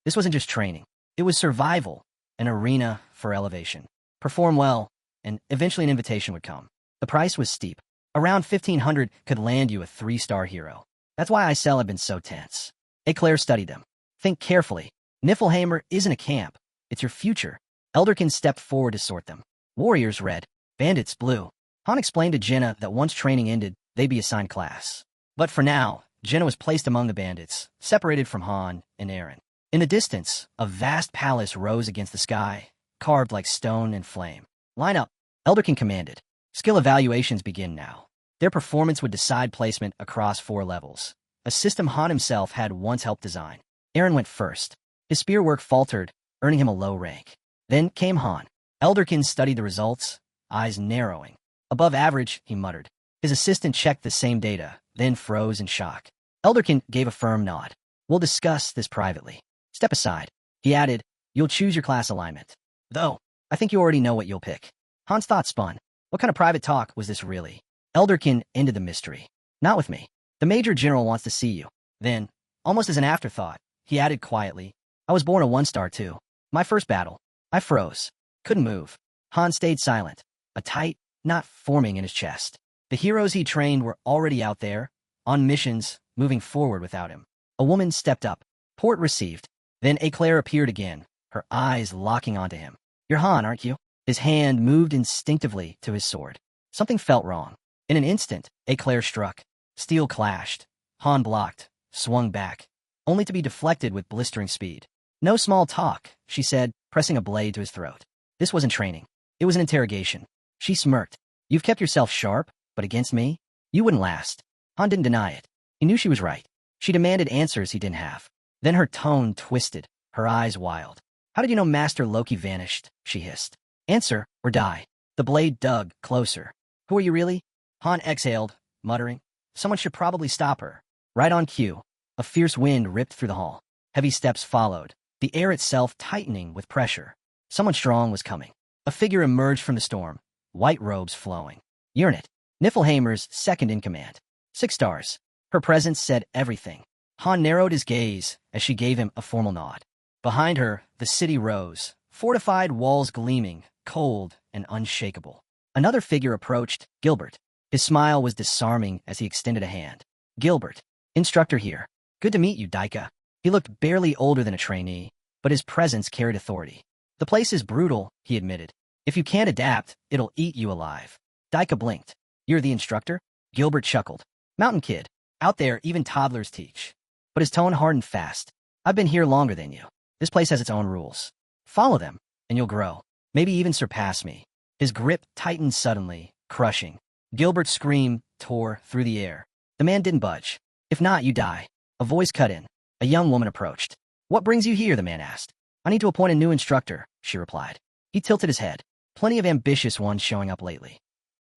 This wasn't just training. It was survival, an arena for elevation. Perform well, and eventually an invitation would come. The price was steep. Around 1,500 could land you a 3-star hero. That's why Isel had been so tense. Eclair studied them. Think carefully. Niflheim isn't a camp. It's your future. Elderkin stepped forward to sort them. Warriors red, bandits blue. Han explained to Jenna that once training ended, they'd be assigned class. But for now, Jenna was placed among the bandits, separated from Han and Aaron. In the distance, a vast palace rose against the sky, carved like stone and flame. Line up, Elderkin commanded. Skill evaluations begin now. Their performance would decide placement across 4 levels, a system Han himself had once helped design. Aaron went first. His spear work faltered, earning him a low rank. Then came Han. Elderkin studied the results, eyes narrowing. Above average, he muttered. His assistant checked the same data, then froze in shock. Elderkin gave a firm nod. We'll discuss this privately. Step aside. He added, you'll choose your class alignment. Though, I think you already know what you'll pick. Han's thoughts spun. What kind of private talk was this really? Elderkin ended the mystery. Not with me. The Major General wants to see you. Then, almost as an afterthought, he added quietly, I was born a 1-star too. My first battle. I froze. Couldn't move. Han stayed silent, a tight knot forming in his chest. The heroes he trained were already out there, on missions, moving forward without him. A woman stepped up. Port received. Then Eclair appeared again, her eyes locking onto him. You're Han, aren't you? His hand moved instinctively to his sword. Something felt wrong. In an instant, Eclair struck. Steel clashed. Han blocked, swung back, only to be deflected with blistering speed. No small talk, she said, pressing a blade to his throat. This wasn't training. It was an interrogation. She smirked. You've kept yourself sharp, but against me? You wouldn't last. Han didn't deny it. He knew she was right. She demanded answers he didn't have. Then her tone twisted, her eyes wild. How did you know Master Loki vanished? She hissed. Answer, or die. The blade dug closer. Who are you really? Han exhaled, muttering. Someone should probably stop her. Right on cue. A fierce wind ripped through the hall. Heavy steps followed, the air itself tightening with pressure. Someone strong was coming. A figure emerged from the storm, white robes flowing. Urnit, Niflheim's second in command. 6 stars. Her presence said everything. Han narrowed his gaze as she gave him a formal nod. Behind her, the city rose, fortified walls gleaming, cold and unshakable. Another figure approached, Gilbert. His smile was disarming as he extended a hand. Gilbert, instructor here. Good to meet you, Daika. He looked barely older than a trainee, but his presence carried authority. The place is brutal, he admitted. If you can't adapt, it'll eat you alive. Daika blinked. You're the instructor? Gilbert chuckled. Mountain kid. Out there, even toddlers teach. But his tone hardened fast. I've been here longer than you. This place has its own rules. Follow them, and you'll grow. Maybe even surpass me. His grip tightened suddenly, crushing. Gilbert's scream tore through the air. The man didn't budge. If not, you die. A voice cut in. A young woman approached. What brings you here? The man asked. I need to appoint a new instructor, she replied. He tilted his head. Plenty of ambitious ones showing up lately.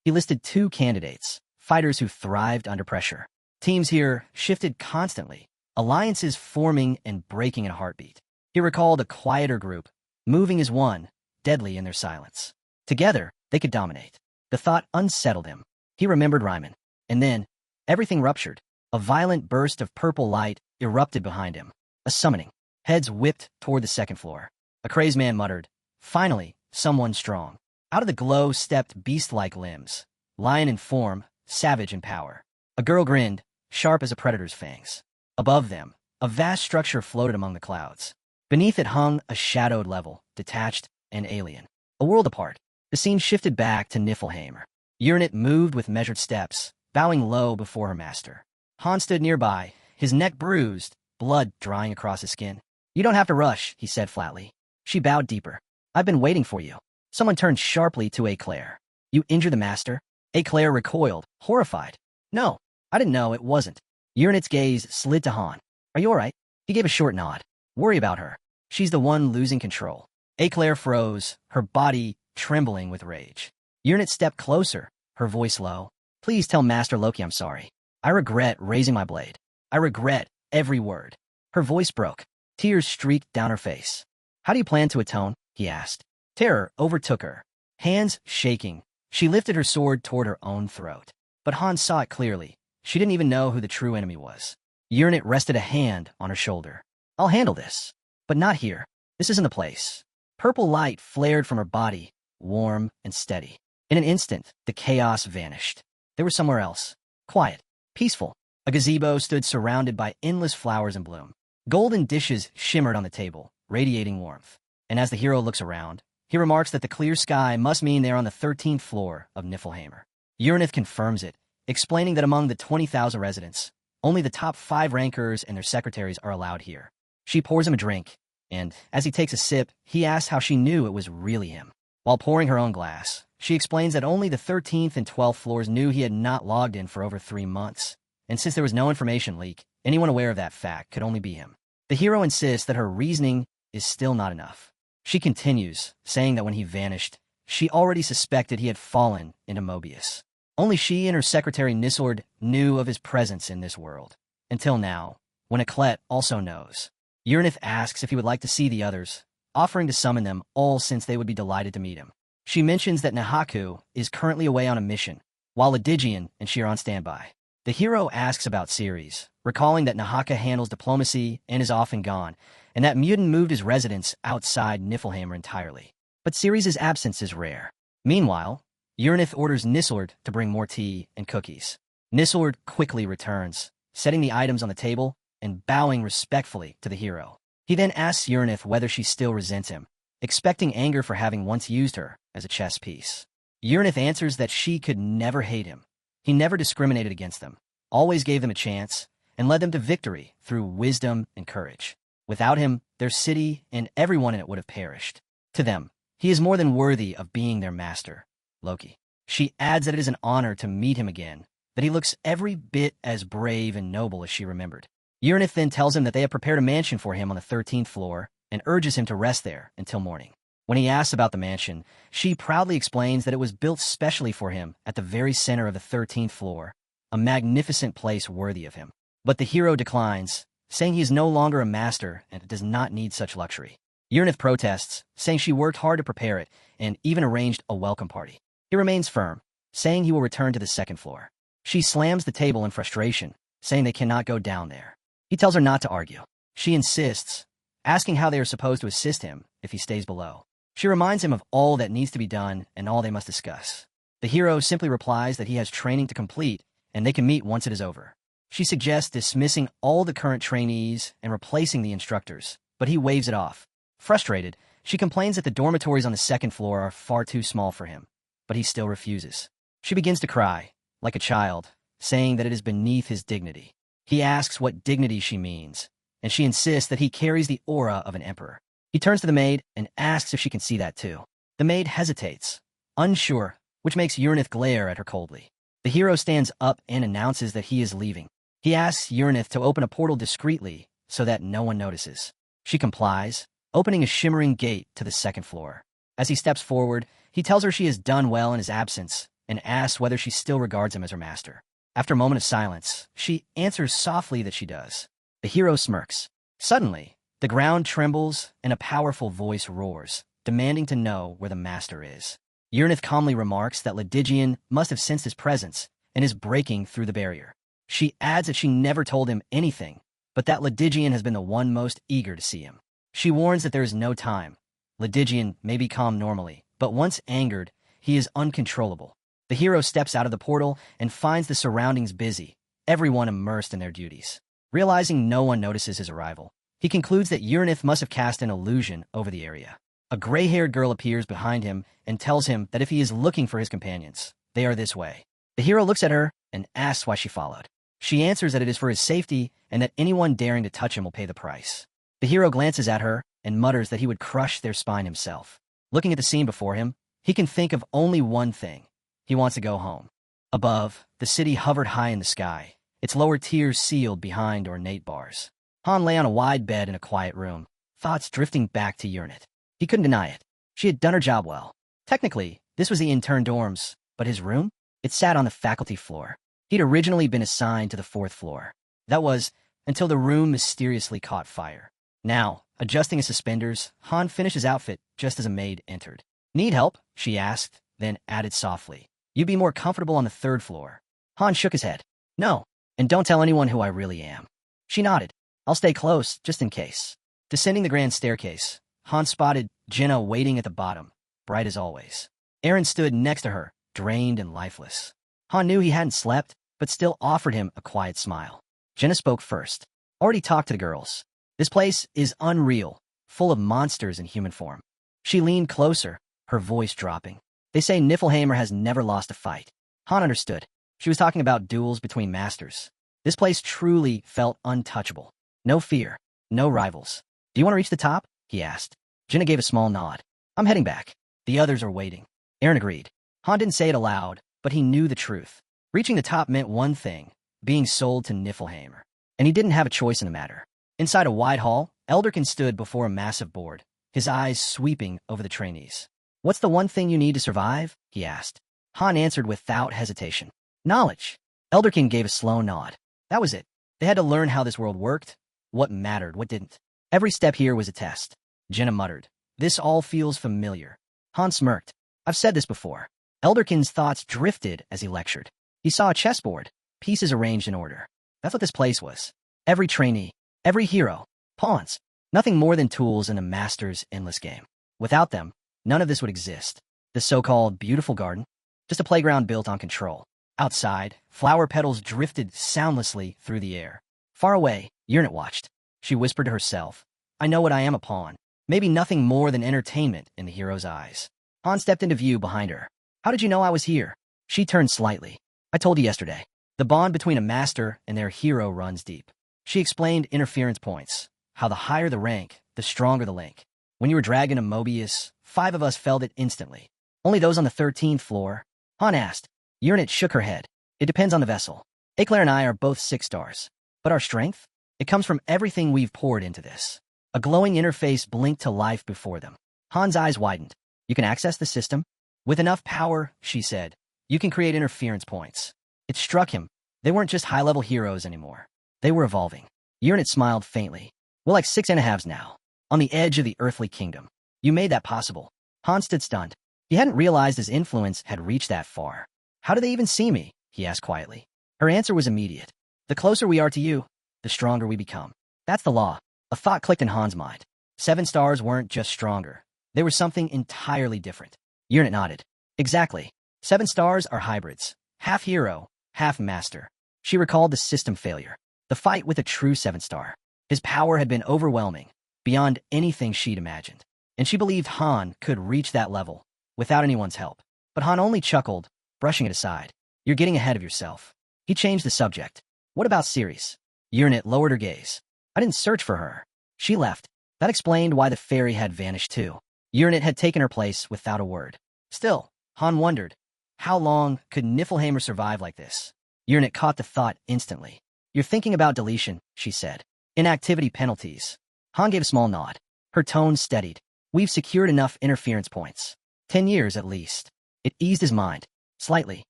He listed 2 candidates, fighters who thrived under pressure. Teams here shifted constantly, alliances forming and breaking in a heartbeat. He recalled a quieter group, moving as one, deadly in their silence. Together, they could dominate. The thought unsettled him. He remembered Ryman. And then, everything ruptured. A violent burst of purple light erupted behind him. A summoning. Heads whipped toward the second floor. A crazed man muttered, "Finally, someone strong." Out of the glow stepped beast-like limbs, lion in form, savage in power. A girl grinned, sharp as a predator's fangs. Above them, a vast structure floated among the clouds. Beneath it hung a shadowed level, detached and alien. A world apart, the scene shifted back to Niflheim. Urinit moved with measured steps, bowing low before her master. Han stood nearby, his neck bruised, blood drying across his skin. "You don't have to rush," he said flatly. She bowed deeper. "I've been waiting for you." Someone turned sharply to Eclair. "You injured the master?" Eclair recoiled, horrified. "No, I didn't know it wasn't." Urinit's gaze slid to Han. "Are you all right?" He gave a short nod. "Worry about her. She's the one losing control." Eclair froze, her body trembling with rage. Urinit stepped closer, her voice low. "Please tell Master Loki I'm sorry. I regret raising my blade. I regret every word." Her voice broke. Tears streaked down her face. "How do you plan to atone?" he asked. Terror overtook her. Hands shaking, she lifted her sword toward her own throat. But Han saw it clearly. She didn't even know who the true enemy was. Urinit rested a hand on her shoulder. "I'll handle this. But not here. This isn't the place." Purple light flared from her body, warm and steady. In an instant, the chaos vanished. They were somewhere else. Quiet. Peaceful. A gazebo stood surrounded by endless flowers in bloom. Golden dishes shimmered on the table, radiating warmth. And as the hero looks around, he remarks that the clear sky must mean they're on the 13th floor of Niflheim. Urinith confirms it, explaining that among the 20,000 residents, only the top 5 rankers and their secretaries are allowed here. She pours him a drink, and as he takes a sip, he asks how she knew it was really him. While pouring her own glass, she explains that only the 13th and 12th floors knew he had not logged in for over 3 months, and since there was no information leak, anyone aware of that fact could only be him. The hero insists that her reasoning is still not enough. She continues, saying that when he vanished, she already suspected he had fallen into Mobius. Only she and her secretary Nisord knew of his presence in this world. Until now, when Eclet also knows. Urinith asks if he would like to see the others, offering to summon them all since they would be delighted to meet him. She mentions that Nahaku is currently away on a mission, while Lydigian and she are on standby. The hero asks about Ceres, recalling that Nahaka handles diplomacy and is often gone, and that Mutin moved his residence outside Niflheim entirely. But Ceres' absence is rare. Meanwhile, Urinith orders Nisord to bring more tea and cookies. Nisord quickly returns, setting the items on the table and bowing respectfully to the hero. He then asks Urinith whether she still resents him, expecting anger for having once used her as a chess piece. Urinith answers that she could never hate him. He never discriminated against them, always gave them a chance, and led them to victory through wisdom and courage. Without him, their city and everyone in it would have perished. To them, he is more than worthy of being their master, Loki. She adds that it is an honor to meet him again, that he looks every bit as brave and noble as she remembered. Urinith then tells him that they have prepared a mansion for him on the 13th floor and urges him to rest there until morning. When he asks about the mansion, she proudly explains that it was built specially for him at the very center of the 13th floor, a magnificent place worthy of him. But the hero declines, saying he is no longer a master and does not need such luxury. Urinith protests, saying she worked hard to prepare it and even arranged a welcome party. He remains firm, saying he will return to the 2nd floor. She slams the table in frustration, saying they cannot go down there. He tells her not to argue. She insists, asking how they are supposed to assist him if he stays below. She reminds him of all that needs to be done and all they must discuss. The hero simply replies that he has training to complete and they can meet once it is over. She suggests dismissing all the current trainees and replacing the instructors, but he waves it off. Frustrated, she complains that the dormitories on the 2nd floor are far too small for him, but he still refuses. She begins to cry, like a child, saying that it is beneath his dignity. He asks what dignity she means, and she insists that he carries the aura of an emperor. He turns to the maid and asks if she can see that too. The maid hesitates, unsure, which makes Urinith glare at her coldly. The hero stands up and announces that he is leaving. He asks Urinith to open a portal discreetly so that no one notices. She complies, opening a shimmering gate to the 2nd floor. As he steps forward, he tells her she has done well in his absence and asks whether she still regards him as her master. After a moment of silence, she answers softly that she does. The hero smirks. Suddenly, the ground trembles and a powerful voice roars, demanding to know where the master is. Urinith calmly remarks that Lydigian must have sensed his presence and is breaking through the barrier. She adds that she never told him anything, but that Ladygian has been the one most eager to see him. She warns that there is no time. Ladygian may be calm normally, but once angered, he is uncontrollable. The hero steps out of the portal and finds the surroundings busy, everyone immersed in their duties. Realizing no one notices his arrival, he concludes that Uranith must have cast an illusion over the area. A gray-haired girl appears behind him and tells him that if he is looking for his companions, they are this way. The hero looks at her and asks why she followed. She answers that it is for his safety and that anyone daring to touch him will pay the price. The hero glances at her and mutters that he would crush their spine himself. Looking at the scene before him, he can think of only one thing. He wants to go home. Above, the city hovered high in the sky, its lower tiers sealed behind ornate bars. Han lay on a wide bed in a quiet room, thoughts drifting back to Uranith. He couldn't deny it. She had done her job well. Technically, this was the intern dorms, but his room? It sat on the faculty floor. He'd originally been assigned to the 4th floor. That was, until the room mysteriously caught fire. Now, adjusting his suspenders, Han finished his outfit just as a maid entered. "Need help?" she asked, then added softly. "You'd be more comfortable on the 3rd floor." Han shook his head. "No, and don't tell anyone who I really am." She nodded. "I'll stay close, just in case." Descending the grand staircase, Han spotted Jenna waiting at the bottom, bright as always. Aaron stood next to her, drained and lifeless. Han knew he hadn't slept, but still offered him a quiet smile. Jenna spoke first. "Already talked to the girls. This place is unreal, full of monsters in human form." She leaned closer, her voice dropping. "They say Niflheimer has never lost a fight." Han understood. She was talking about duels between masters. This place truly felt untouchable. No fear, no rivals. "Do you want to reach the top?" he asked. Jenna gave a small nod. "I'm heading back. The others are waiting." Aaron agreed. Han didn't say it aloud, but he knew the truth. Reaching the top meant one thing, being sold to Niflheimer. And he didn't have a choice in the matter. Inside a wide hall, Elderkin stood before a massive board, his eyes sweeping over the trainees. "What's the one thing you need to survive?" he asked. Han answered without hesitation. "Knowledge." Elderkin gave a slow nod. That was it. They had to learn how this world worked, what mattered, what didn't. Every step here was a test. Jenna muttered. "This all feels familiar." Han smirked. "I've said this before." Elderkin's thoughts drifted as he lectured. He saw a chessboard, pieces arranged in order. That's what this place was. Every trainee, every hero, pawns. Nothing more than tools in a master's endless game. Without them, none of this would exist. The so-called beautiful garden, just a playground built on control. Outside, flower petals drifted soundlessly through the air. Far away, Uranith watched. She whispered to herself, "I know what I am a pawn. Maybe nothing more than entertainment in the hero's eyes." Han stepped into view behind her. "How did you know I was here?" She turned slightly. "I told you yesterday. The bond between a master and their hero runs deep." She explained interference points, how the higher the rank, the stronger the link. "When you were dragging a Mobius, 5 of us felt it instantly. Only those on the 13th floor?" Han asked. Uranith shook her head. "It depends on the vessel. Eclair and I are both 6 stars. But our strength? It comes from everything we've poured into this." A glowing interface blinked to life before them. Han's eyes widened. "You can access the system?" "With enough power," she said, "you can create interference points." It struck him. They weren't just high-level heroes anymore. They were evolving. Uranith smiled faintly. "We're like 6.5s now, on the edge of the earthly kingdom. You made that possible." Han stood stunned. He hadn't realized his influence had reached that far. "How do they even see me?" he asked quietly. Her answer was immediate. "The closer we are to you, the stronger we become. That's the law." A thought clicked in Han's mind. 7 stars weren't just stronger. They were something entirely different. Uranith nodded. "Exactly. 7 stars are hybrids. Half hero, half master." She recalled the system failure. The fight with a true 7-star. His power had been overwhelming, beyond anything she'd imagined. And she believed Han could reach that level, without anyone's help. But Han only chuckled, brushing it aside. "You're getting ahead of yourself." He changed the subject. "What about Ceres?" Uranith lowered her gaze. "I didn't search for her. She left." That explained why the fairy had vanished too. Uranith had taken her place without a word. Still, Han wondered, how long could Niflheimer survive like this? Uranith caught the thought instantly. "You're thinking about deletion," she said. "Inactivity penalties." Han gave a small nod. Her tone steadied. "We've secured enough interference points. 10 years at least." It eased his mind. Slightly.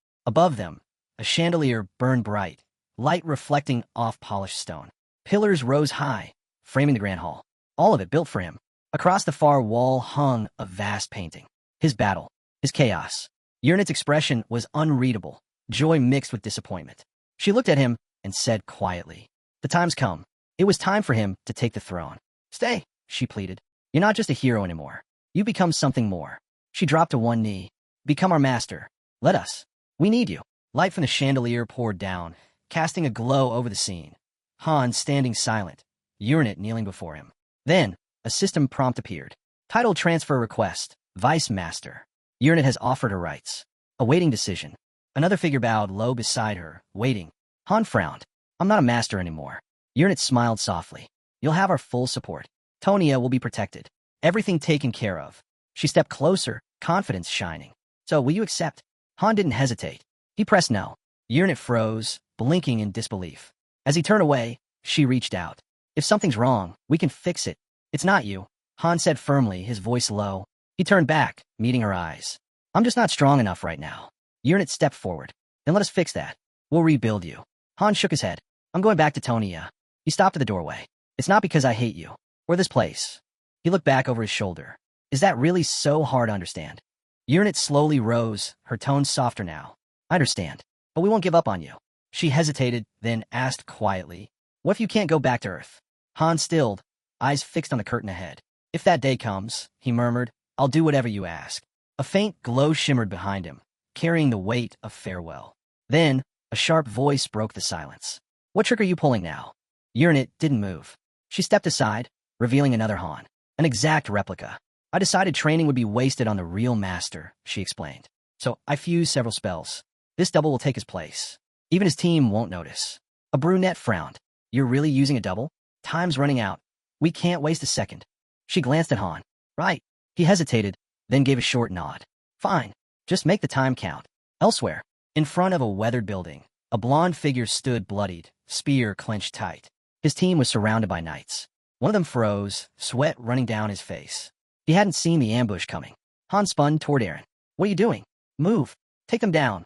Above them, a chandelier burned bright, light reflecting off polished stone. Pillars rose high, framing the grand hall. All of it built for him. Across the far wall hung a vast painting. His battle. His chaos. Uranith's expression was unreadable, joy mixed with disappointment. She looked at him, and said quietly, "The time's come. It was time for him to take the throne." "Stay," she pleaded. "You're not just a hero anymore. You become something more." She dropped to one knee. "Become our master. Let us. We need you." Light from the chandelier poured down, casting a glow over the scene. Han standing silent, Uranit kneeling before him. Then, a system prompt appeared. Title transfer request, Vice Master. Uranit has offered her rights. Awaiting decision. Another figure bowed low beside her, waiting. Han frowned. "I'm not a master anymore." Uranit smiled softly. "You'll have our full support. Tonia will be protected. Everything taken care of." She stepped closer, confidence shining. "So, will you accept?" Han didn't hesitate. He pressed no. Uranit froze, blinking in disbelief. As he turned away, she reached out. "If something's wrong, we can fix it. It's not you," Han said firmly, his voice low. He turned back, meeting her eyes. "I'm just not strong enough right now." Uranit stepped forward. "Then let us fix that. We'll rebuild you." Han shook his head. "I'm going back to Tonia." He stopped at the doorway. "It's not because I hate you. Or this place." He looked back over his shoulder. "Is that really so hard to understand?" Uranit slowly rose, her tone softer now. "I understand, but we won't give up on you." She hesitated, then asked quietly, "What if you can't go back to Earth?" Han stilled, eyes fixed on the curtain ahead. "If that day comes," he murmured, "I'll do whatever you ask." A faint glow shimmered behind him, carrying the weight of farewell. Then, a sharp voice broke the silence. "What trick are you pulling now?" Uranit didn't move. She stepped aside, revealing another Han. An exact replica. "I decided training would be wasted on the real master," she explained. "So I fused several spells. This double will take his place. Even his team won't notice." A brunette frowned. "You're really using a double? Time's running out. We can't waste a second." She glanced at Han. "Right." He hesitated, then gave a short nod. "Fine. Just make the time count." Elsewhere, in front of a weathered building, a blonde figure stood bloodied, spear clenched tight. His team was surrounded by knights. One of them froze, sweat running down his face. He hadn't seen the ambush coming. Han spun toward Eren. "What are you doing? Move. Take them down."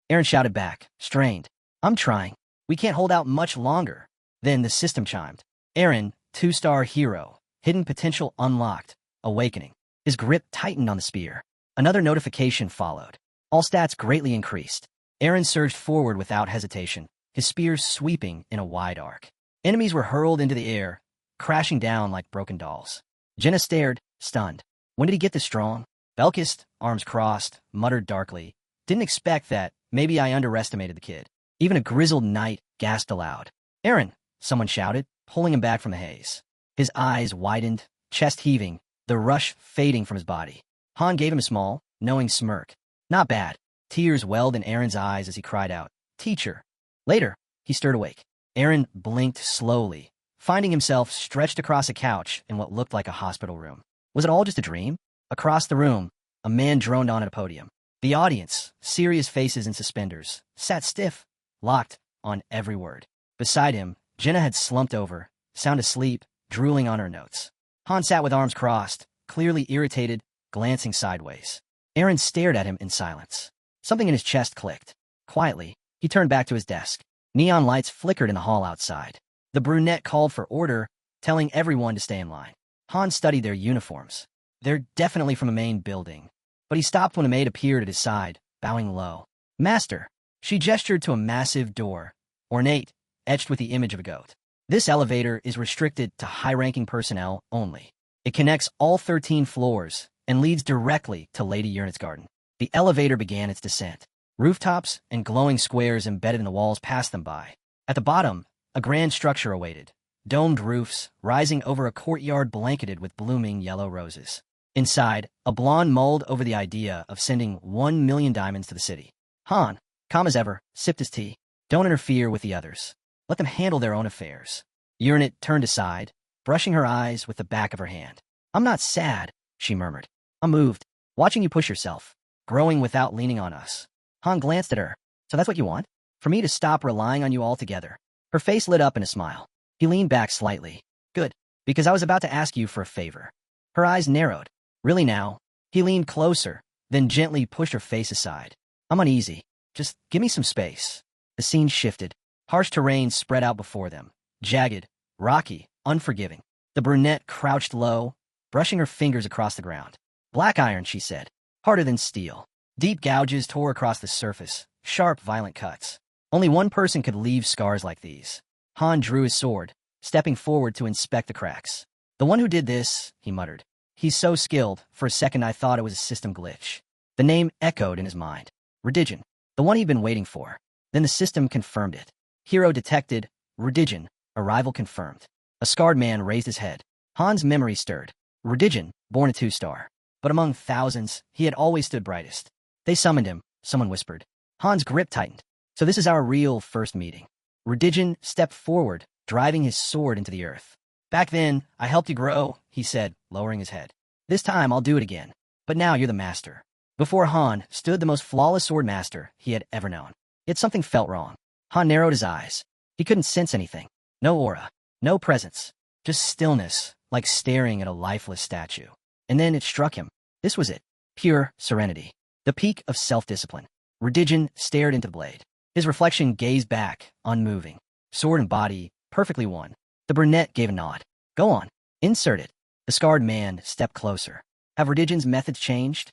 Eren shouted back, strained. "I'm trying. We can't hold out much longer." Then the system chimed. Eren, 2-star hero, hidden potential unlocked, awakening. His grip tightened on the spear. Another notification followed. All stats greatly increased. Eren surged forward without hesitation, his spear sweeping in a wide arc. Enemies were hurled into the air, crashing down like broken dolls. Jenna stared, stunned. When did he get this strong? Belkist, arms crossed, muttered darkly. "Didn't expect that. Maybe I underestimated the kid." Even a grizzled knight gasped aloud. "Eren!" someone shouted, pulling him back from the haze. His eyes widened, chest heaving, the rush fading from his body. Han gave him a small, knowing smirk. "Not bad." Tears welled in Eren's eyes as he cried out, "Teacher." Later, he stirred awake. Eren blinked slowly, finding himself stretched across a couch in what looked like a hospital room. Was it all just a dream? Across the room, a man droned on at a podium. The audience, serious faces in suspenders, sat stiff, locked on every word. Beside him, Jenna had slumped over, sound asleep, drooling on her notes. Han sat with arms crossed, clearly irritated, glancing sideways. Eren stared at him in silence. Something in his chest clicked. Quietly, he turned back to his desk. Neon lights flickered in the hall outside. The brunette called for order, telling everyone to stay in line. Han studied their uniforms. They're definitely from a main building. But he stopped when a maid appeared at his side, bowing low. "Master." She gestured to a massive door, ornate, etched with the image of a goat. "This elevator is restricted to high-ranking personnel only. It connects all 13 floors and leads directly to Lady Uranit's garden." The elevator began its descent. Rooftops and glowing squares embedded in the walls passed them by. At the bottom, a grand structure awaited. Domed roofs rising over a courtyard blanketed with blooming yellow roses. Inside, a blonde mulled over the idea of sending 1 million diamonds to the city. Han, calm as ever, sipped his tea. "Don't interfere with the others. Let them handle their own affairs." Uranit turned aside, brushing her eyes with the back of her hand. "I'm not sad," she murmured. "I'm moved. Watching you push yourself. Growing without leaning on us." Han glanced at her. "So that's what you want? For me to stop relying on you altogether?" Her face lit up in a smile. He leaned back slightly. "Good, because I was about to ask you for a favor." Her eyes narrowed. "Really now?" He leaned closer, then gently pushed her face aside. "I'm uneasy. Just give me some space." The scene shifted. Harsh terrain spread out before them. Jagged, rocky, unforgiving. The brunette crouched low, brushing her fingers across the ground. "Black iron," she said. "Harder than steel." Deep gouges tore across the surface, sharp, violent cuts. Only one person could leave scars like these. Han drew his sword, stepping forward to inspect the cracks. The one who did this, he muttered. He's so skilled, for a second I thought it was a system glitch. The name echoed in his mind. Redigen, the one he'd been waiting for. Then the system confirmed it. Hero detected. Redigen, arrival confirmed. A scarred man raised his head. Han's memory stirred. Redigen, born a 2-star. But among thousands, he had always stood brightest. They summoned him, someone whispered. Han's grip tightened. So this is our real first meeting. Redigen stepped forward, driving his sword into the earth. Back then, I helped you grow, he said, lowering his head. This time I'll do it again. But now you're the master. Before Han stood the most flawless sword master he had ever known. Yet something felt wrong. Han narrowed his eyes. He couldn't sense anything. No aura. No presence. Just stillness, like staring at a lifeless statue. And then it struck him. This was it. Pure serenity. The peak of self-discipline. Redigen stared into the blade. His reflection gazed back, unmoving. Sword and body, perfectly one. The brunette gave a nod. Go on. Insert it. The scarred man stepped closer. Have Redigen's methods changed?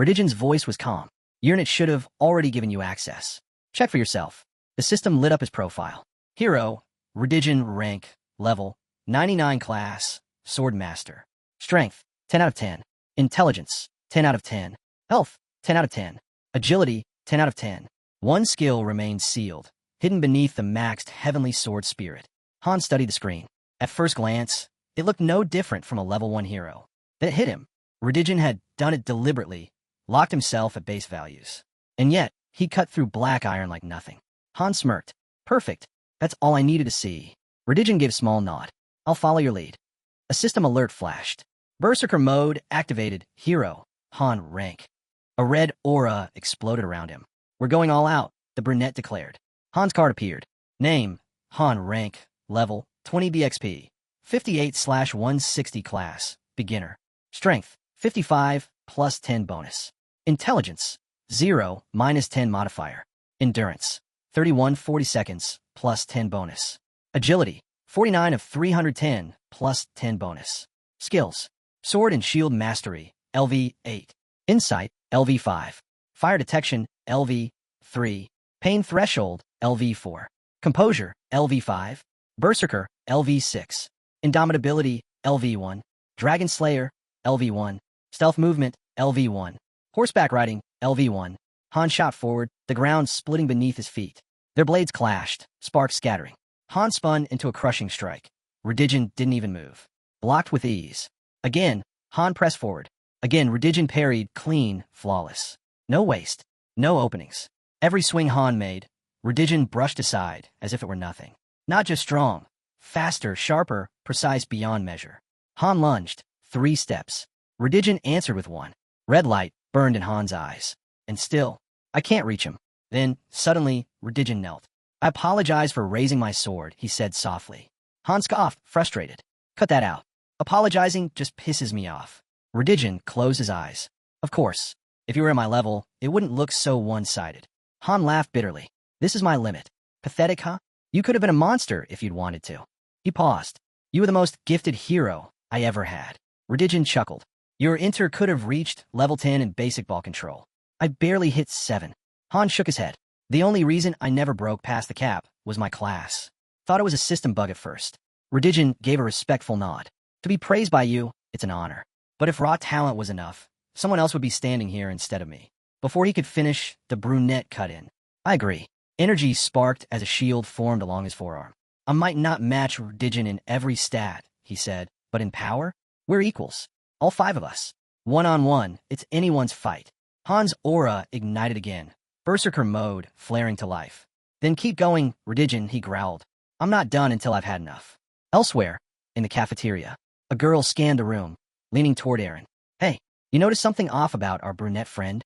Redigen's voice was calm. Your unit should have already given you access. Check for yourself. The system lit up his profile. Hero, Redigen rank, level, 99 class, sword master. Strength, 10 out of 10. Intelligence, 10 out of 10. Health, 10 out of 10. Agility, 10 out of 10. One skill remained sealed, hidden beneath the maxed heavenly sword spirit. Han studied the screen. At first glance, it looked no different from a level 1 hero. Then it hit him. Redigen had done it deliberately, locked himself at base values. And yet, he cut through black iron like nothing. Han smirked. Perfect. That's all I needed to see. Redigen gave a small nod. I'll follow your lead. A system alert flashed. Berserker mode activated. Hero, Han rank. A red aura exploded around him. We're going all out, the brunette declared. Han's card appeared. Name, Han rank, level, 20 BXP. 58/160 class, beginner. Strength, 55, plus 10 bonus. Intelligence, 0, minus 10 modifier. Endurance, 31 40 seconds, plus 10 bonus. Agility, 49 of 310, plus 10 bonus. Skills, Sword and Shield Mastery, LV 8. Insight, LV 5. Fire Detection, LV 3. Pain Threshold, LV 4. Composure, LV 5. Berserker, LV 6. Indomitability, LV 1. Dragon Slayer, LV 1. Stealth Movement, LV 1. Horseback Riding, LV 1. Han shot forward, the ground splitting beneath his feet. Their blades clashed, sparks scattering. Han spun into a crushing strike. Redigen didn't even move. Blocked with ease. Again, Han pressed forward. Again, Redigen parried, clean, flawless. No waste. No openings. Every swing Han made, Redigen brushed aside as if it were nothing. Not just strong. Faster, sharper, precise beyond measure. Han lunged. 3 steps. Redigen answered with 1. Red light burned in Han's eyes. And still, I can't reach him. Then, suddenly, Redigen knelt. I apologize for raising my sword, he said softly. Han scoffed, frustrated. Cut that out. Apologizing just pisses me off. Redigen closed his eyes. Of course, if you were at my level, it wouldn't look so one-sided. Han laughed bitterly. This is my limit. Pathetic, huh? You could have been a monster if you'd wanted to. He paused. You were the most gifted hero I ever had. Redigen chuckled. Your inter could have reached level 10 in basic ball control. I barely hit 7. Han shook his head. The only reason I never broke past the cap was my class. Thought it was a system bug at first. Redigen gave a respectful nod. To be praised by you, it's an honor. But if raw talent was enough, someone else would be standing here instead of me. Before he could finish, the brunette cut in. I agree. Energy sparked as a shield formed along his forearm. I might not match Redigen in every stat, he said, but in power, we're equals. All 5 of us. One-on-one, it's anyone's fight. Han's aura ignited again. Berserker mode flaring to life. Then keep going, Redigen, he growled. I'm not done until I've had enough. Elsewhere, in the cafeteria, a girl scanned the room, leaning toward Aaron. Hey, you notice something off about our brunette friend?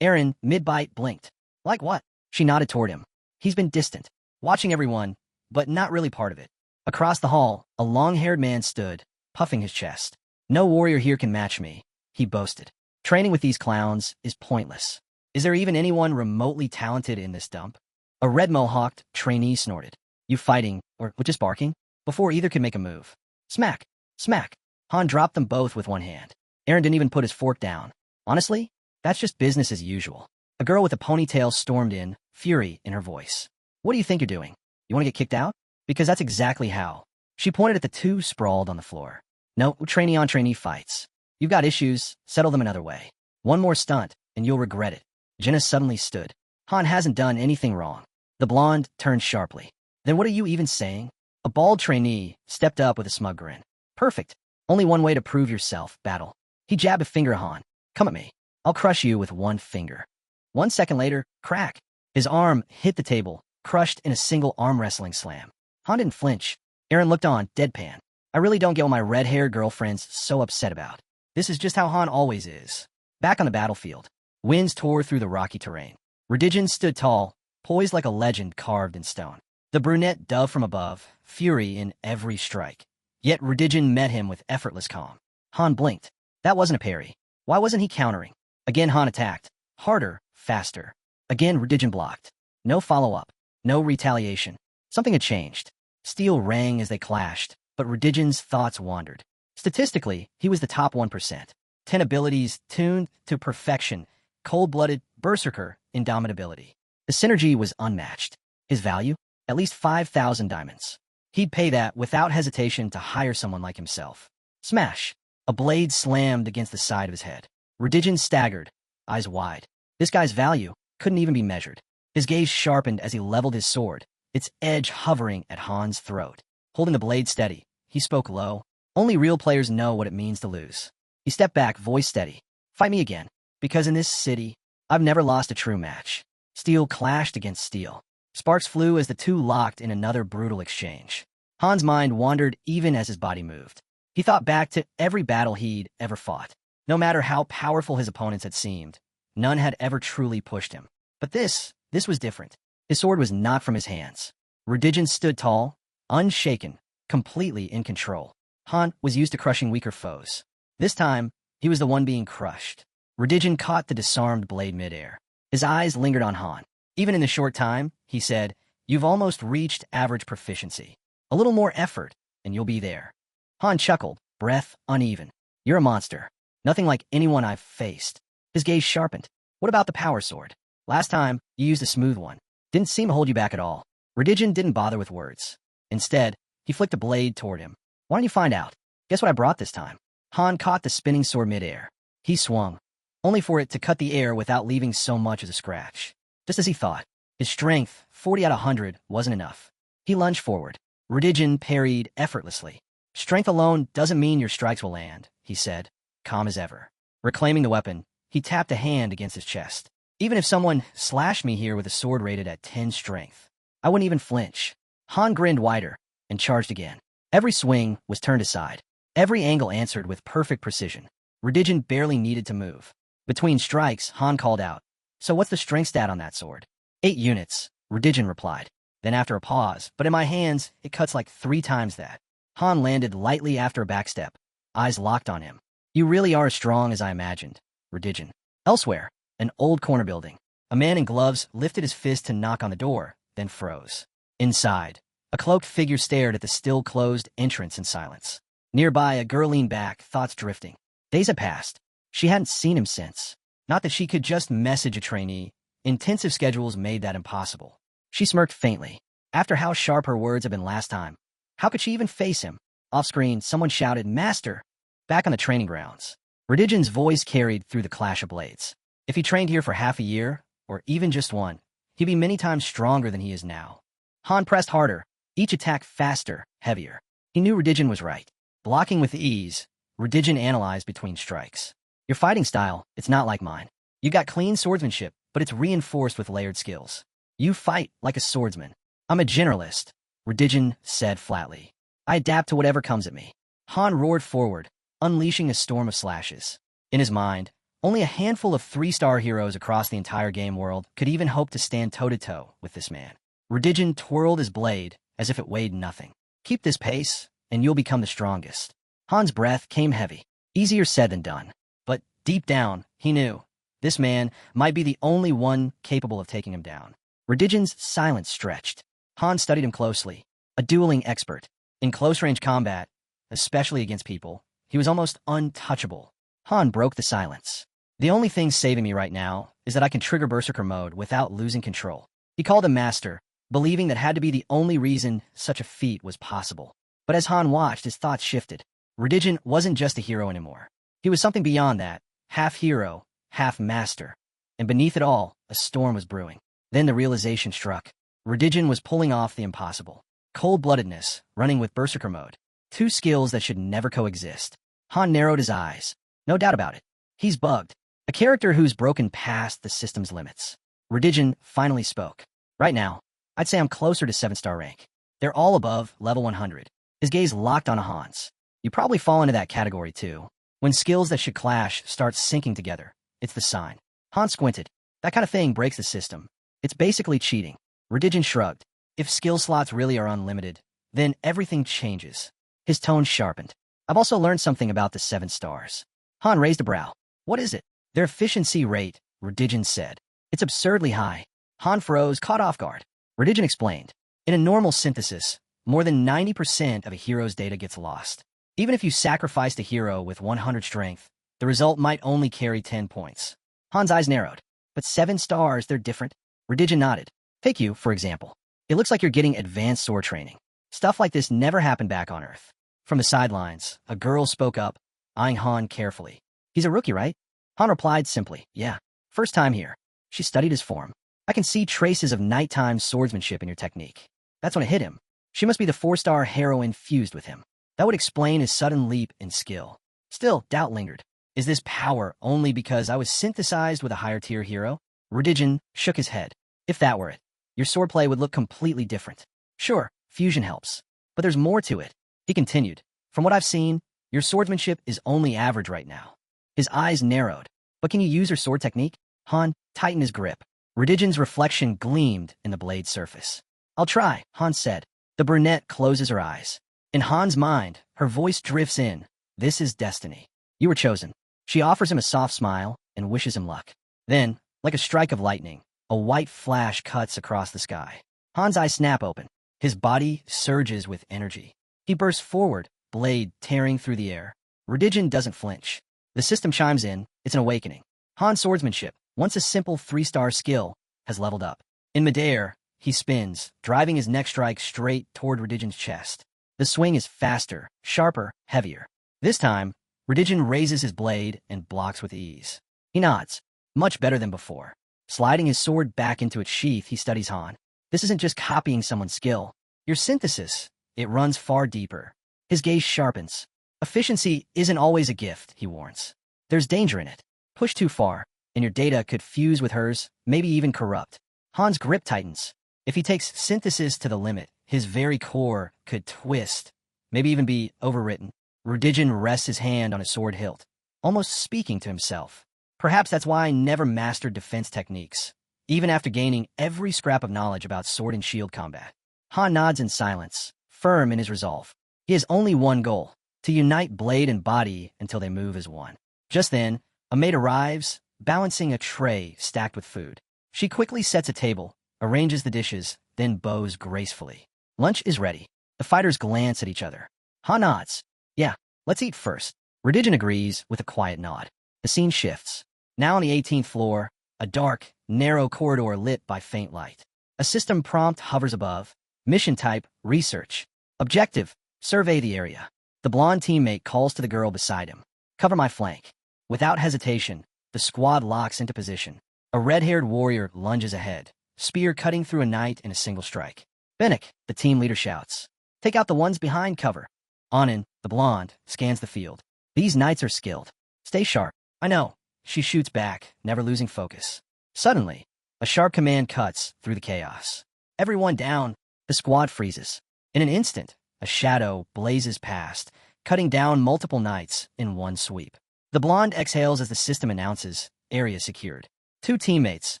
Aaron, mid-bite, blinked. Like what? She nodded toward him. He's been distant, watching everyone, but not really part of it. Across the hall, a long-haired man stood, puffing his chest. No warrior here can match me, he boasted. Training with these clowns is pointless. Is there even anyone remotely talented in this dump? A red mohawked trainee snorted. You fighting, or just barking? Before either could make a move. Smack! Smack! Han dropped them both with one hand. Aaron didn't even put his fork down. Honestly, that's just business as usual. A girl with a ponytail stormed in, fury in her voice. What do you think you're doing? You want to get kicked out? Because that's exactly how. She pointed at the two sprawled on the floor. No, trainee-on-trainee fights. You've got issues, settle them another way. One more stunt, and you'll regret it. Jenna suddenly stood. Han hasn't done anything wrong. The blonde turned sharply. Then what are you even saying? A bald trainee stepped up with a smug grin. Perfect. Only one way to prove yourself, battle. He jabbed a finger at Han. Come at me. I'll crush you with one finger. 1 second later, crack. His arm hit the table, crushed in a single arm wrestling slam. Han didn't flinch. Aaron looked on, deadpan. I really don't get what my red-haired girlfriend's so upset about. This is just how Han always is. Back on the battlefield, winds tore through the rocky terrain. Redigen stood tall, poised like a legend carved in stone. The brunette dove from above, fury in every strike. Yet Redigen met him with effortless calm. Han blinked. That wasn't a parry. Why wasn't he countering? Again Han attacked. Harder, faster. Again Redigen blocked. No follow-up. No retaliation. Something had changed. Steel rang as they clashed, but Redigen's thoughts wandered. Statistically, he was the top 1%. 10 abilities tuned to perfection. Cold-blooded, berserker, indomitability. The synergy was unmatched. His value? At least 5,000 diamonds. He'd pay that without hesitation to hire someone like himself. Smash! A blade slammed against the side of his head. Redigen staggered, eyes wide. This guy's value couldn't even be measured. His gaze sharpened as he leveled his sword, its edge hovering at Han's throat. Holding the blade steady, he spoke low. Only real players know what it means to lose. He stepped back, voice steady. Fight me again, because in this city, I've never lost a true match. Steel clashed against steel. Sparks flew as the two locked in another brutal exchange. Han's mind wandered even as his body moved. He thought back to every battle he'd ever fought. No matter how powerful his opponents had seemed, none had ever truly pushed him. But this was different. His sword was not from his hands. Redigen stood tall, unshaken, completely in control. Han was used to crushing weaker foes. This time, he was the one being crushed. Redigen caught the disarmed blade midair. His eyes lingered on Han. Even in the short time, he said, "You've almost reached average proficiency. A little more effort, and you'll be there." Han chuckled, breath uneven. "You're a monster. Nothing like anyone I've faced." His gaze sharpened. "What about the power sword? Last time, you used a smooth one. Didn't seem to hold you back at all." Redigen didn't bother with words. Instead, he flicked a blade toward him. "Why don't you find out? Guess what I brought this time?" Han caught the spinning sword midair. He swung, only for it to cut the air without leaving so much as a scratch. Just as he thought, his strength, 40 out of 100, wasn't enough. He lunged forward. Redigen parried effortlessly. "Strength alone doesn't mean your strikes will land," he said, calm as ever. Reclaiming the weapon, he tapped a hand against his chest. "Even if someone slashed me here with a sword rated at 10 strength, I wouldn't even flinch." Han grinned wider and charged again. Every swing was turned aside. Every angle answered with perfect precision. Redigen barely needed to move. Between strikes, Han called out, "So what's the strength stat on that sword?" 8 units, Redigen replied. Then after a pause, "But in my hands, it cuts like 3 times that." Han landed lightly after a backstep, eyes locked on him. "You really are as strong as I imagined, Redigen." Elsewhere, an old corner building. A man in gloves lifted his fist to knock on the door, then froze. Inside, a cloaked figure stared at the still-closed entrance in silence. Nearby, a girl leaned back, thoughts drifting. Days had passed. She hadn't seen him since. Not that she could just message a trainee. Intensive schedules made that impossible. She smirked faintly. After how sharp her words had been last time, how could she even face him? Off-screen, someone shouted, "Master!" Back on the training grounds. Redigen's voice carried through the clash of blades. If he trained here for half a year, or even just one, he'd be many times stronger than he is now. Han pressed harder, each attack faster, heavier. He knew Redigen was right. Blocking with ease, Redigen analyzed between strikes. "Your fighting style, it's not like mine. You got clean swordsmanship, but it's reinforced with layered skills. You fight like a swordsman. I'm a generalist," Redigen said flatly. "I adapt to whatever comes at me." Han roared forward, unleashing a storm of slashes. In his mind, only a handful of 3-star heroes across the entire game world could even hope to stand toe-to-toe with this man. Redigen twirled his blade as if it weighed nothing. "Keep this pace, and you'll become the strongest." Han's breath came heavy. Easier said than done. But deep down, he knew this man might be the only one capable of taking him down. Redigen's silence stretched. Han studied him closely. A dueling expert. In close-range combat, especially against people, he was almost untouchable. Han broke the silence. "The only thing saving me right now is that I can trigger Berserker mode without losing control." He called him Master, believing that had to be the only reason such a feat was possible. But as Han watched, his thoughts shifted. Redigen wasn't just a hero anymore. He was something beyond that, half hero, half master. And beneath it all, a storm was brewing. Then the realization struck. Redigen was pulling off the impossible. Cold-bloodedness, running with Berserker mode. Two skills that should never coexist. Han narrowed his eyes. No doubt about it. He's bugged. A character who's broken past the system's limits. Redigen finally spoke. Right now, I'd say I'm closer to 7-star rank. They're all above level 100. His gaze locked on Han's. You probably fall into that category too. When skills that should clash start syncing together, it's the sign. Han squinted. That kind of thing breaks the system. It's basically cheating. Redigen shrugged. If skill slots really are unlimited, then everything changes. His tone sharpened. I've also learned something about the 7 stars. Han raised a brow. What is it? Their efficiency rate, Redigen said. It's absurdly high. Han froze, caught off guard. Redigen explained. In a normal synthesis, more than 90% of a hero's data gets lost. Even if you sacrificed a hero with 100 strength, the result might only carry 10 points. Han's eyes narrowed. But 7 stars, they're different. Redigen nodded. Take you, for example. It looks like you're getting advanced sword training. Stuff like this never happened back on Earth. From the sidelines, a girl spoke up, eyeing Han carefully. He's a rookie, right? Han replied simply, yeah. First time here. She studied his form. I can see traces of nighttime swordsmanship in your technique. That's when it hit him. She must be the 4-star heroine fused with him. That would explain his sudden leap in skill. Still, doubt lingered. Is this power only because I was synthesized with a higher-tier hero? Redigen shook his head. If that were it, your swordplay would look completely different. Sure, fusion helps. But there's more to it. He continued. From what I've seen, your swordsmanship is only average right now. His eyes narrowed. But can you use your sword technique? Han tightened his grip. Redigen's reflection gleamed in the blade's surface. I'll try, Han said. The brunette closes her eyes. In Han's mind, her voice drifts in. This is destiny. You were chosen. She offers him a soft smile and wishes him luck. Then, like a strike of lightning, a white flash cuts across the sky. Han's eyes snap open. His body surges with energy. He bursts forward, blade tearing through the air. Redigen doesn't flinch. The system chimes in. It's an awakening. Han's swordsmanship, once a simple 3-star skill, has leveled up. In midair, he spins, driving his next strike straight toward Redigen's chest. The swing is faster, sharper, heavier. This time, Redigen raises his blade and blocks with ease. He nods. Much better than before. Sliding his sword back into its sheath, he studies Han. This isn't just copying someone's skill. Your synthesis, it runs far deeper. His gaze sharpens. Efficiency isn't always a gift, he warns. There's danger in it. Push too far, and your data could fuse with hers, maybe even corrupt. Han's grip tightens. If he takes synthesis to the limit, his very core could twist, maybe even be overwritten. Redigen rests his hand on his sword hilt, almost speaking to himself. Perhaps that's why I never mastered defense techniques, even after gaining every scrap of knowledge about sword and shield combat. Han nods in silence, firm in his resolve. He has only one goal, to unite blade and body until they move as one. Just then, a maid arrives, balancing a tray stacked with food. She quickly sets a table, arranges the dishes, then bows gracefully. Lunch is ready. The fighters glance at each other. Han nods. Yeah, let's eat first. Redigen agrees with a quiet nod. The scene shifts. Now on the 18th floor, a dark, narrow corridor lit by faint light. A system prompt hovers above. Mission type, research. Objective, survey the area. The blonde teammate calls to the girl beside him. Cover my flank. Without hesitation, the squad locks into position. A red-haired warrior lunges ahead, spear cutting through a knight in a single strike. Bennick, the team leader shouts. Take out the ones behind cover. Anin, the blonde, scans the field. These knights are skilled. Stay sharp. I know. She shoots back, never losing focus. Suddenly, a sharp command cuts through the chaos. Everyone down. The squad freezes. In an instant, a shadow blazes past, cutting down multiple knights in one sweep. The blonde exhales as the system announces, area secured. 2 teammates,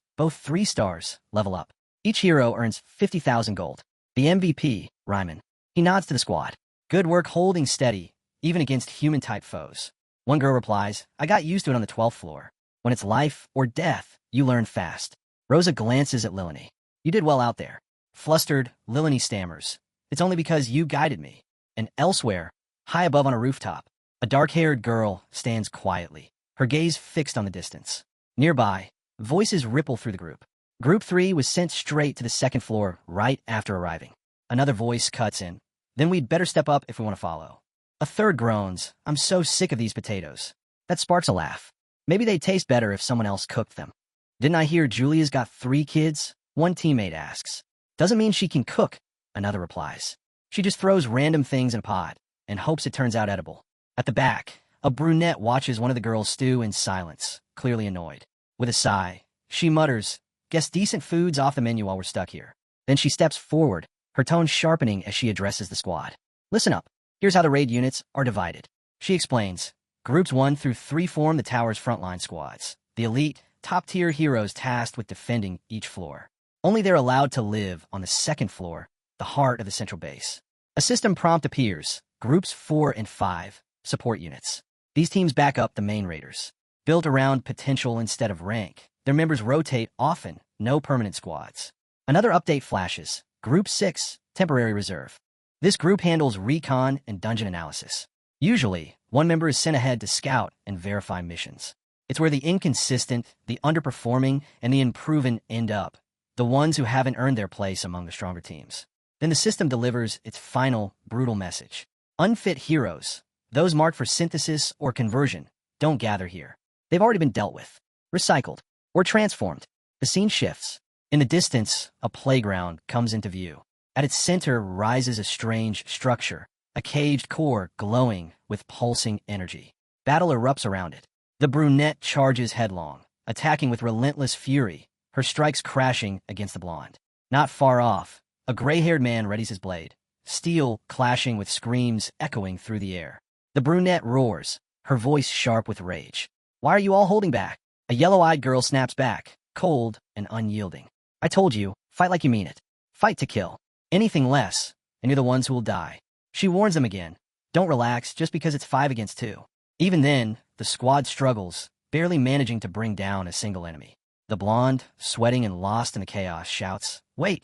both 3 stars, level up. Each hero earns 50,000 gold. The MVP, Ryman. He nods to the squad. Good work holding steady, even against human-type foes. One girl replies, I got used to it on the 12th floor. When it's life or death, you learn fast. Rosa glances at Lilani. You did well out there. Flustered, Lilani stammers. It's only because you guided me. And elsewhere, high above on a rooftop, a dark-haired girl stands quietly, her gaze fixed on the distance. Nearby, voices ripple through the group. Group 3 was sent straight to the second floor right after arriving. Another voice cuts in. Then we'd better step up if we want to follow. A third groans, I'm so sick of these potatoes. That sparks a laugh. Maybe they'd taste better if someone else cooked them. Didn't I hear Julia's got 3 kids? One teammate asks. Doesn't mean she can cook, another replies. She just throws random things in a pot and hopes it turns out edible. At the back, a brunette watches one of the girls stew in silence, clearly annoyed. With a sigh, she mutters, guess decent food's off the menu while we're stuck here. Then she steps forward, her tone sharpening as she addresses the squad. Listen up. Here's how the raid units are divided. She explains. Groups 1 through 3 form the tower's frontline squads. The elite, top-tier heroes tasked with defending each floor. Only they're allowed to live on the second floor, the heart of the central base. A system prompt appears. Groups 4 and 5, support units. These teams back up the main raiders. Built around potential instead of rank, their members rotate often, no permanent squads. Another update flashes. Group 6, temporary reserve. This group handles recon and dungeon analysis. Usually, one member is sent ahead to scout and verify missions. It's where the inconsistent, the underperforming, and the unproven end up, the ones who haven't earned their place among the stronger teams. Then the system delivers its final, brutal message. Unfit heroes, those marked for synthesis or conversion, don't gather here. They've already been dealt with, recycled, or transformed. The scene shifts. In the distance, a playground comes into view. At its center rises a strange structure, a caged core glowing with pulsing energy. Battle erupts around it. The brunette charges headlong, attacking with relentless fury, her strikes crashing against the blonde. Not far off, a gray-haired man readies his blade, steel clashing with screams echoing through the air. The brunette roars, her voice sharp with rage. Why are you all holding back? A yellow-eyed girl snaps back, cold and unyielding. I told you, fight like you mean it. Fight to kill. Anything less, and you're the ones who will die. She warns them again. Don't relax just because it's 5 against 2. Even then, the squad struggles, barely managing to bring down a single enemy. The blonde, sweating and lost in the chaos, shouts, Wait,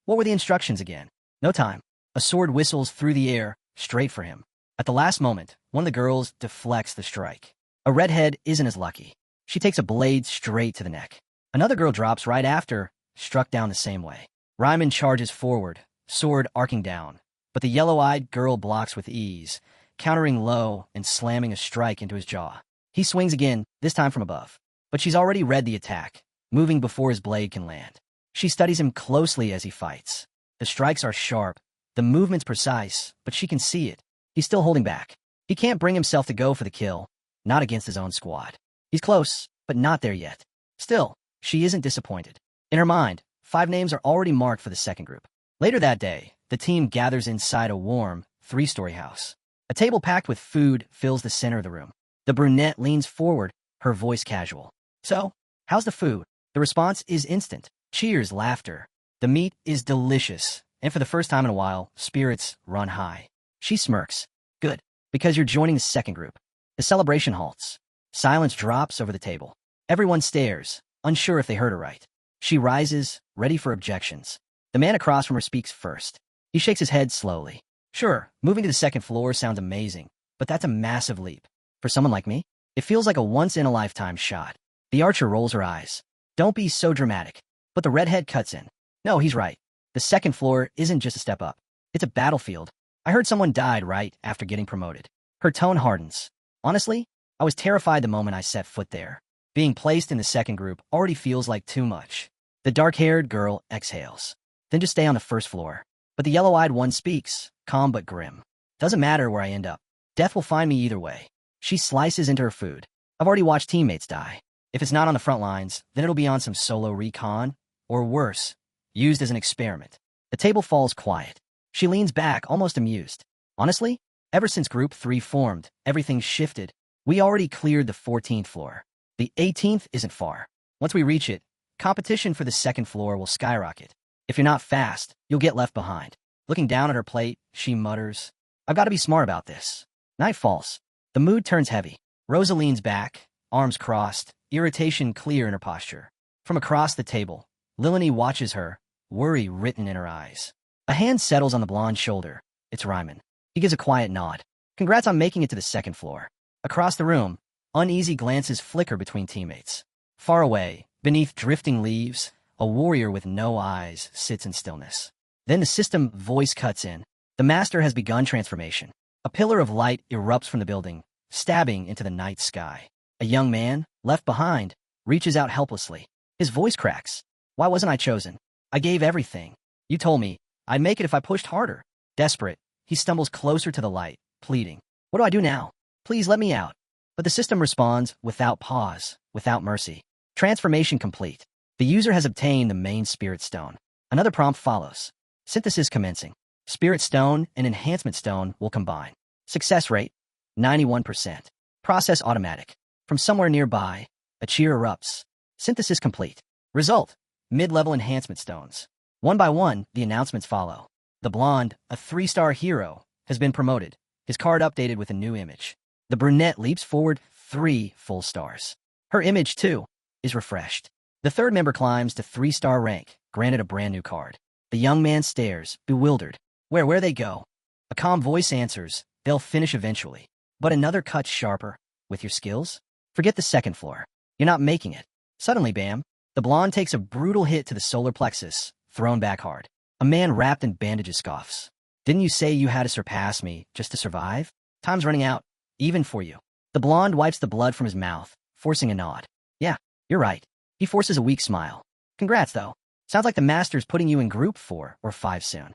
what were the instructions again? No time. A sword whistles through the air, straight for him. At the last moment, one of the girls deflects the strike. A redhead isn't as lucky. She takes a blade straight to the neck. Another girl drops right after, struck down the same way. Ryman charges forward, sword arcing down, but the yellow-eyed girl blocks with ease, countering low and slamming a strike into his jaw. He swings again, this time from above. But she's already read the attack, moving before his blade can land. She studies him closely as he fights. The strikes are sharp, the movement's precise, but she can see it. He's still holding back. He can't bring himself to go for the kill, not against his own squad. He's close, but not there yet. Still, she isn't disappointed. In her mind, 5 names are already marked for the second group. Later that day, the team gathers inside a warm, 3-story house. A table packed with food fills the center of the room. The brunette leans forward, her voice casual. So, how's the food? The response is instant. Cheers, laughter. The meat is delicious, and for the first time in a while, spirits run high. She smirks. Good, because you're joining the second group. The celebration halts. Silence drops over the table. Everyone stares, unsure if they heard her right. She rises, ready for objections. The man across from her speaks first. He shakes his head slowly. Sure, moving to the second floor sounds amazing, but that's a massive leap. For someone like me, it feels like a once-in-a-lifetime shot. The archer rolls her eyes. Don't be so dramatic. But the redhead cuts in. No, he's right. The second floor isn't just a step up. It's a battlefield. I heard someone died right after getting promoted. Her tone hardens. Honestly, I was terrified the moment I set foot there. Being placed in the second group already feels like too much. The dark-haired girl exhales. Then just stay on the first floor. But the yellow-eyed one speaks, calm but grim. Doesn't matter where I end up. Death will find me either way. She slices into her food. I've already watched teammates die. If it's not on the front lines, then it'll be on some solo recon, or worse, used as an experiment. The table falls quiet. She leans back, almost amused. Honestly, ever since Group 3 formed, everything's shifted. We already cleared the 14th floor. The 18th isn't far. Once we reach it, competition for the second floor will skyrocket. If you're not fast, you'll get left behind. Looking down at her plate, she mutters, I've got to be smart about this. Night falls. The mood turns heavy. Rosa leans back, arms crossed, irritation clear in her posture. From across the table, Lilani watches her, worry written in her eyes. A hand settles on the blonde's shoulder. It's Ryman. He gives a quiet nod. Congrats on making it to the second floor. Across the room, uneasy glances flicker between teammates. Far away, beneath drifting leaves, A warrior with no eyes sits in stillness. Then the system voice cuts in. The master has begun transformation. A pillar of light erupts from the building, stabbing into the night sky. A young man, left behind, reaches out helplessly. His voice cracks. Why wasn't I chosen? I gave everything. You told me I'd make it if I pushed harder. Desperate, he stumbles closer to the light, pleading. What do I do now? Please let me out. But the system responds without pause, without mercy. Transformation complete. The user has obtained the main Spirit Stone. Another prompt follows. Synthesis commencing. Spirit Stone and Enhancement Stone will combine. Success rate, 91%. Process automatic. From somewhere nearby, a cheer erupts. Synthesis complete. Result, mid-level Enhancement Stones. One by one, the announcements follow. The blonde, a 3-star hero, has been promoted. His card updated with a new image. The brunette leaps forward 3 full stars. Her image, too, is refreshed. The third member climbs to 3-star rank, granted a brand new card. The young man stares, bewildered. Where they go? A calm voice answers, they'll finish eventually. But another cuts sharper. With your skills? Forget the second floor. You're not making it. Suddenly, bam, the blonde takes a brutal hit to the solar plexus, thrown back hard. A man wrapped in bandages scoffs. Didn't you say you had to surpass me just to survive? Time's running out, even for you. The blonde wipes the blood from his mouth, forcing a nod. Yeah, you're right. He forces a weak smile. Congrats, though. Sounds like the master's putting you in group 4 or 5 soon.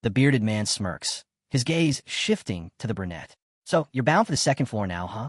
The bearded man smirks, his gaze shifting to the brunette. So, you're bound for the second floor now, huh?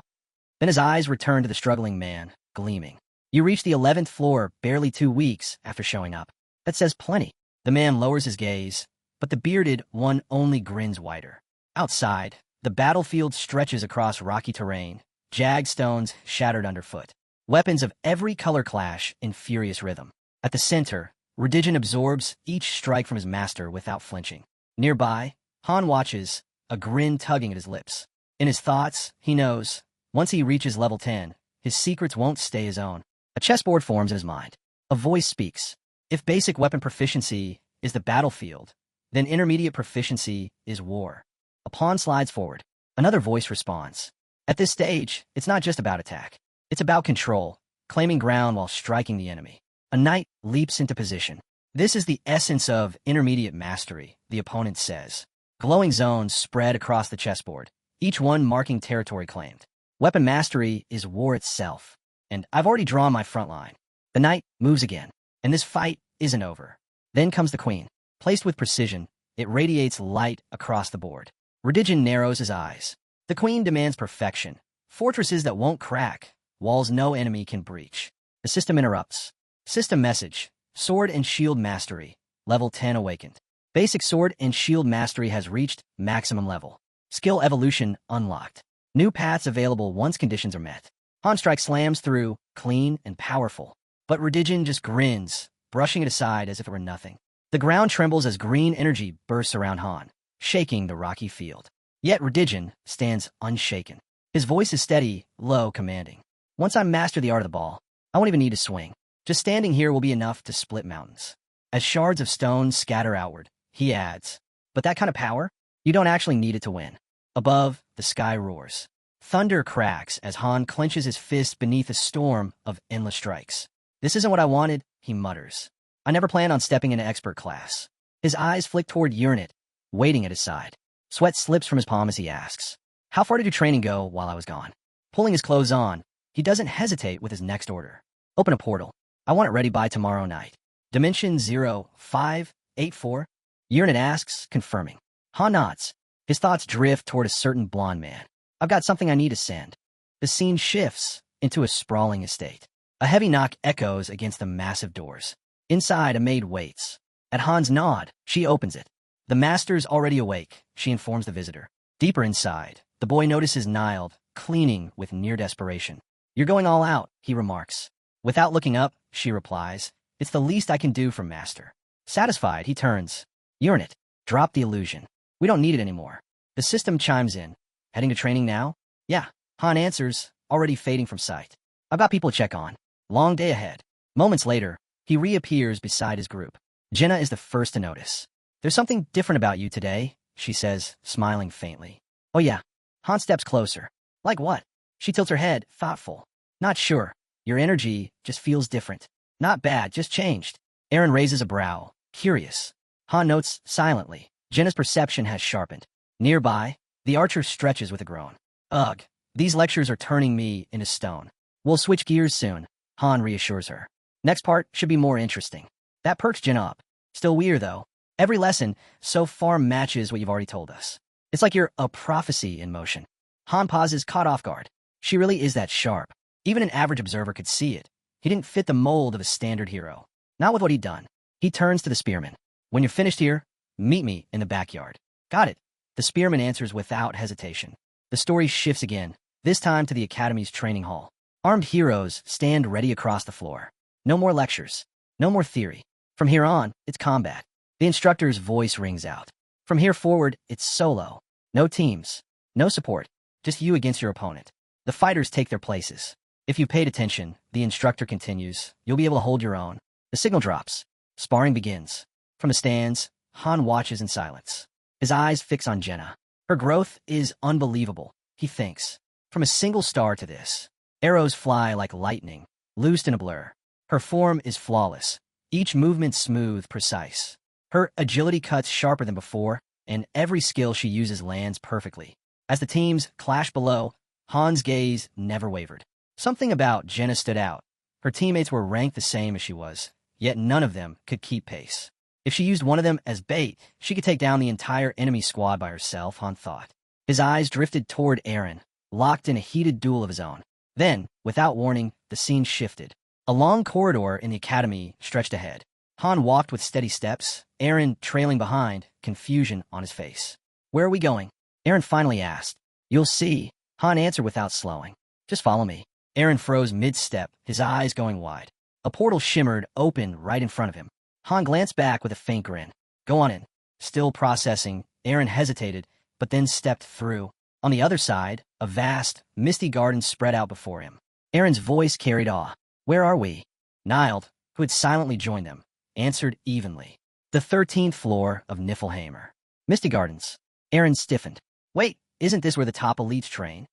Then his eyes return to the struggling man, gleaming. You reach the 11th floor barely 2 weeks after showing up. That says plenty. The man lowers his gaze, but the bearded one only grins wider. Outside, the battlefield stretches across rocky terrain, jagged stones shattered underfoot. Weapons of every color clash in furious rhythm. At the center, Redigen absorbs each strike from his master without flinching. Nearby, Han watches, a grin tugging at his lips. In his thoughts, he knows, once he reaches level 10, his secrets won't stay his own. A chessboard forms in his mind. A voice speaks. If basic weapon proficiency is the battlefield, then intermediate proficiency is war. A pawn slides forward. Another voice responds. At this stage, it's not just about attack. It's about control, claiming ground while striking the enemy. A knight leaps into position. This is the essence of intermediate mastery, the opponent says. Glowing zones spread across the chessboard, each one marking territory claimed. Weapon mastery is war itself, and I've already drawn my front line. The knight moves again, and this fight isn't over. Then comes the queen. Placed with precision, it radiates light across the board. Redigen narrows his eyes. The queen demands perfection. Fortresses that won't crack, walls no enemy can breach. The system interrupts. System message. Sword and Shield Mastery. Level 10 awakened. Basic Sword and Shield Mastery has reached maximum level. Skill evolution unlocked. New paths available once conditions are met. Han strike slams through, clean and powerful. But Redigen just grins, brushing it aside as if it were nothing. The ground trembles as green energy bursts around Han, shaking the rocky field. Yet Redigen stands unshaken. His voice is steady, low, commanding. Once I master the art of the ball, I won't even need to swing. Just standing here will be enough to split mountains. As shards of stone scatter outward, he adds, but that kind of power, you don't actually need it to win. Above, the sky roars. Thunder cracks as Han clenches his fist beneath a storm of endless strikes. This isn't what I wanted, he mutters. I never planned on stepping into expert class. His eyes flick toward Urinit, waiting at his side. Sweat slips from his palm as he asks, how far did your training go while I was gone? Pulling his clothes on, he doesn't hesitate with his next order. Open a portal. I want it ready by tomorrow night. Dimension 0584? Urinit asks, confirming. Han nods. His thoughts drift toward a certain blonde man. I've got something I need to send. The scene shifts into a sprawling estate. A heavy knock echoes against the massive doors. Inside, a maid waits. At Han's nod, she opens it. The master's already awake, she informs the visitor. Deeper inside, the boy notices Niled, cleaning with near desperation. You're going all out, he remarks. Without looking up, she replies, it's the least I can do for master. Satisfied, he turns. Urinit, drop the illusion. We don't need it anymore. The system chimes in. Heading to training now? Yeah, Han answers, already fading from sight. I've got people to check on. Long day ahead. Moments later, he reappears beside his group. Jenna is the first to notice. There's something different about you today, she says, smiling faintly. Oh yeah. Han steps closer. Like what? She tilts her head, thoughtful. Not sure. Your energy just feels different. Not bad, just changed. Aaron raises a brow, curious. Han notes silently. Jenna's perception has sharpened. Nearby, the archer stretches with a groan. Ugh, these lectures are turning me into stone. We'll switch gears soon, Han reassures her. Next part should be more interesting. That perks Jenna up. Still weird, though. Every lesson so far matches what you've already told us. It's like you're a prophecy in motion. Han pauses, caught off guard. She really is that sharp. Even an average observer could see it. He didn't fit the mold of a standard hero. Not with what he'd done. He turns to the spearman. When you're finished here, meet me in the backyard. Got it. The spearman answers without hesitation. The story shifts again, this time to the Academy's training hall. Armed heroes stand ready across the floor. No more lectures. No more theory. From here on, it's combat. The instructor's voice rings out. From here forward, it's solo. No teams. No support. Just you against your opponent. The fighters take their places. If you paid attention, the instructor continues, you'll be able to hold your own. The signal drops. Sparring begins. From the stands, Han watches in silence. His eyes fix on Jenna. Her growth is unbelievable, he thinks. From a single star to this. Arrows fly like lightning, loosed in a blur. Her form is flawless. Each movement smooth, precise. Her agility cuts sharper than before, and every skill she uses lands perfectly. As the teams clash below, Han's gaze never wavered. Something about Jenna stood out. Her teammates were ranked the same as she was, yet none of them could keep pace. If she used one of them as bait, she could take down the entire enemy squad by herself, Han thought. His eyes drifted toward Aaron, locked in a heated duel of his own. Then, without warning, the scene shifted. A long corridor in the academy stretched ahead. Han walked with steady steps, Aaron trailing behind, confusion on his face. Where are we going? Aaron finally asked. You'll see, Han answered without slowing. Just follow me. Aaron froze mid-step, his eyes going wide. A portal shimmered open right in front of him. Han glanced back with a faint grin. Go on in. Still processing, Aaron hesitated, but then stepped through. On the other side, a vast, misty garden spread out before him. Aaron's voice carried awe. Where are we? Nild, who had silently joined them, answered evenly. The 13th floor of Niflheimer. Misty Gardens. Aaron stiffened. Wait, isn't this where the top elites train?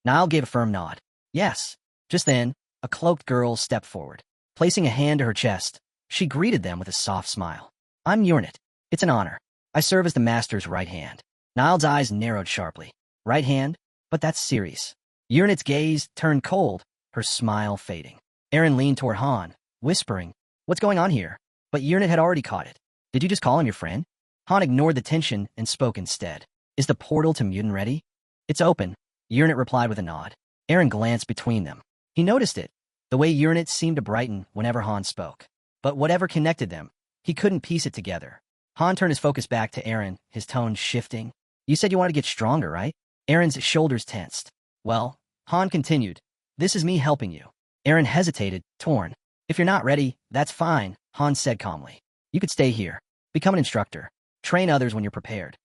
Niall gave a firm nod. Yes. Just then, a cloaked girl stepped forward. Placing a hand to her chest, she greeted them with a soft smile. I'm Urnit. It's an honor. I serve as the master's right hand. Niall's eyes narrowed sharply. Right hand? But that's serious. Urnit's gaze turned cold, her smile fading. Aaron leaned toward Han, whispering, What's going on here? But Urnit had already caught it. Did you just call him your friend? Han ignored the tension and spoke instead. Is the portal to Mutant ready? It's open, Urnit replied with a nod. Aaron glanced between them. He noticed it, the way Urnit seemed to brighten whenever Han spoke. But whatever connected them, he couldn't piece it together. Han turned his focus back to Aaron, his tone shifting. You said you want to get stronger, right? Aaron's shoulders tensed. Well, Han continued, this is me helping you. Aaron hesitated, torn. If you're not ready, that's fine, Han said calmly. You could stay here. Become an instructor. Train others when you're prepared.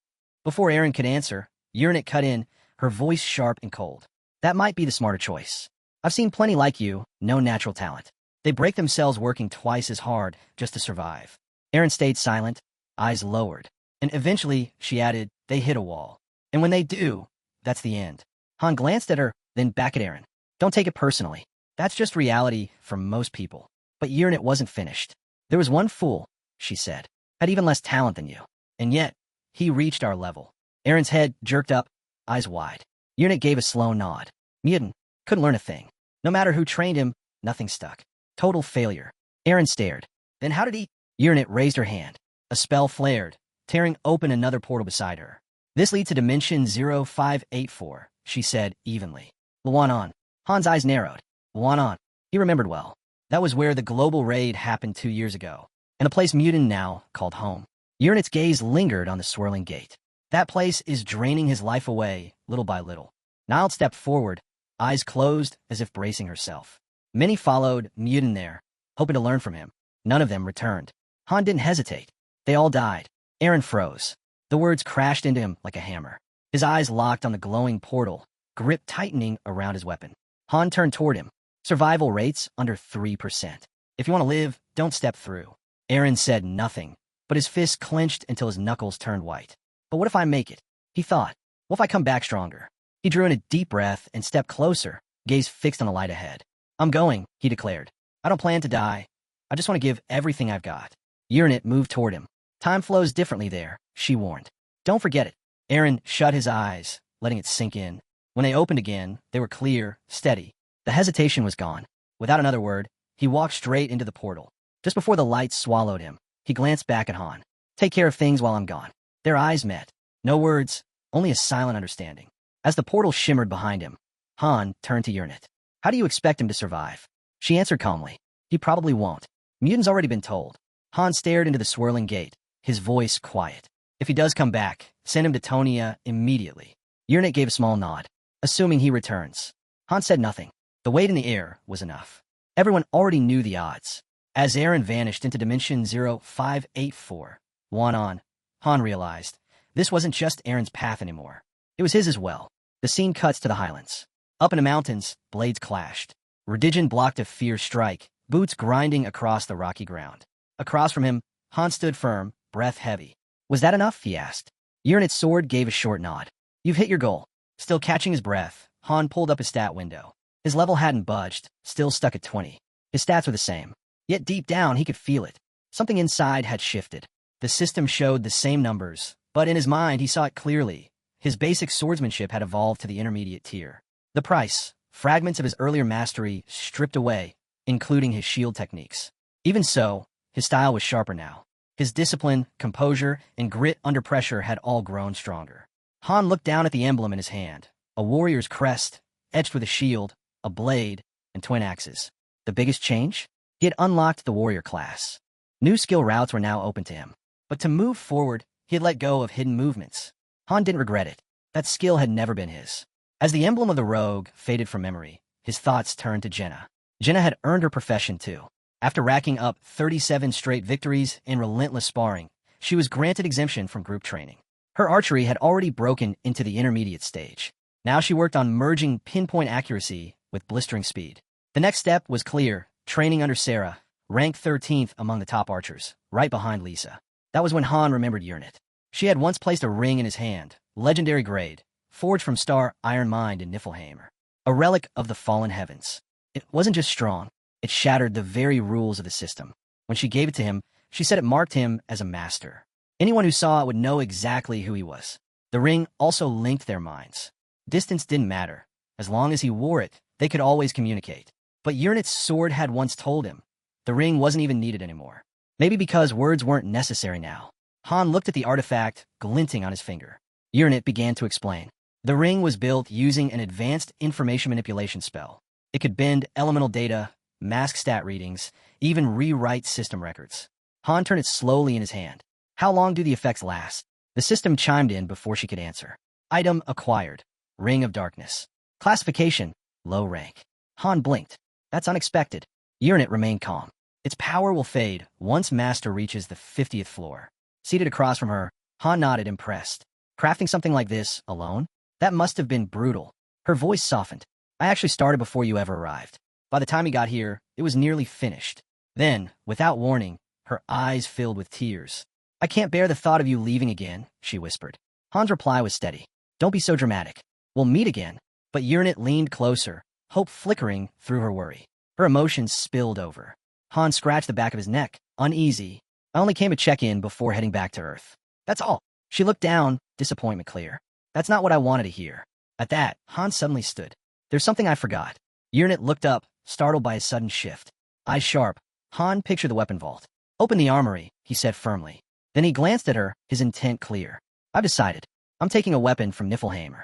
Before Aaron could answer, Urnit cut in, her voice sharp and cold. That might be the smarter choice. I've seen plenty like you, no natural talent. They break themselves working twice as hard just to survive. Aaron stayed silent, eyes lowered. And eventually, she added, they hit a wall. And when they do, that's the end. Han glanced at her, then back at Aaron. Don't take it personally. That's just reality for most people. But Urnit wasn't finished. There was one fool, she said, had even less talent than you. And yet, he reached our level. Aaron's head jerked up, eyes wide. Urnit gave a slow nod. Mutant, couldn't learn a thing. No matter who trained him, nothing stuck. Total failure. Aaron stared. Then how did he? Urnit raised her hand. A spell flared, tearing open another portal beside her. This leads to Dimension 0584, she said evenly. Luanon. Han's eyes narrowed. Luanon. He remembered well. That was where the global raid happened 2 years ago, and a place Mutant now called home. Urnit's gaze lingered on the swirling gate. That place is draining his life away, little by little. Niall stepped forward, eyes closed as if bracing herself. Many followed Mutant there, hoping to learn from him. None of them returned. Han didn't hesitate. They all died. Aaron froze. The words crashed into him like a hammer. His eyes locked on the glowing portal, grip tightening around his weapon. Han turned toward him. Survival rates under 3%. If you want to live, don't step through. Aaron said nothing, but his fists clenched until his knuckles turned white. But what if I make it? He thought. What if I come back stronger? He drew in a deep breath and stepped closer, gaze fixed on the light ahead. I'm going, he declared. I don't plan to die. I just want to give everything I've got. Urinit moved toward him. Time flows differently there, she warned. Don't forget it. Aaron shut his eyes, letting it sink in. When they opened again, they were clear, steady. The hesitation was gone. Without another word, he walked straight into the portal. Just before the lights swallowed him, he glanced back at Han. Take care of things while I'm gone. Their eyes met. No words, only a silent understanding. As the portal shimmered behind him, Han turned to Urinit. How do you expect him to survive? She answered calmly. He probably won't. Mutan's already been told. Han stared into the swirling gate, his voice quiet. If he does come back, send him to Tonia immediately. Urinit gave a small nod, assuming he returns. Han said nothing. The weight in the air was enough. Everyone already knew the odds. As Aaron vanished into dimension 0584, on, Han realized this wasn't just Aaron's path anymore. It was his as well. The scene cuts to the highlands. Up in the mountains, blades clashed. Redigen blocked a fierce strike, boots grinding across the rocky ground. Across from him, Han stood firm, breath heavy. Was that enough? He asked. Urinit's sword gave a short nod. You've hit your goal. Still catching his breath, Han pulled up his stat window. His level hadn't budged, still stuck at 20. His stats were the same. Yet deep down, he could feel it. Something inside had shifted. The system showed the same numbers, but in his mind, he saw it clearly. His basic swordsmanship had evolved to the intermediate tier. The price, fragments of his earlier mastery stripped away, including his shield techniques. Even so, his style was sharper now. His discipline, composure, and grit under pressure had all grown stronger. Han looked down at the emblem in his hand, a warrior's crest, etched with a shield, a blade, and twin axes. The biggest change? He had unlocked the warrior class. New skill routes were now open to him. But to move forward, he had let go of hidden movements. Han didn't regret it. That skill had never been his. As the emblem of the rogue faded from memory, his thoughts turned to Jenna. Jenna had earned her profession too. After racking up 37 straight victories in relentless sparring, she was granted exemption from group training. Her archery had already broken into the intermediate stage. Now she worked on merging pinpoint accuracy with blistering speed. The next step was clear, training under Sarah, ranked 13th among the top archers, right behind Lisa. That was when Han remembered Urinit. She had once placed a ring in his hand, legendary grade, forged from Star Iron Mind in Niflheim, a relic of the fallen heavens. It wasn't just strong, it shattered the very rules of the system. When she gave it to him, she said it marked him as a master. Anyone who saw it would know exactly who he was. The ring also linked their minds. Distance didn't matter. As long as he wore it, they could always communicate. But Urinit's sword had once told him the ring wasn't even needed anymore. Maybe because words weren't necessary now. Han looked at the artifact glinting on his finger. Urinit began to explain. The ring was built using an advanced information manipulation spell. It could bend elemental data, mask stat readings, even rewrite system records. Han turned it slowly in his hand. How long do the effects last? The system chimed in before she could answer. Item acquired. Ring of Darkness. Classification, low rank. Han blinked. That's unexpected. Urinit remained calm. Its power will fade once Master reaches the 50th floor. Seated across from her, Han nodded, impressed. Crafting something like this, alone? That must have been brutal. Her voice softened. I actually started before you ever arrived. By the time he got here, it was nearly finished. Then, without warning, her eyes filled with tears. I can't bear the thought of you leaving again, she whispered. Han's reply was steady. Don't be so dramatic. We'll meet again. But Urinit leaned closer, hope flickering through her worry. Her emotions spilled over. Han scratched the back of his neck, uneasy. I only came to check in before heading back to Earth. That's all. She looked down, disappointment clear. That's not what I wanted to hear. At that, Han suddenly stood. There's something I forgot. Urinit looked up, startled by his sudden shift. Eyes sharp, Han pictured the weapon vault. Open the armory, he said firmly. Then he glanced at her, his intent clear. I've decided. I'm taking a weapon from Niflheim.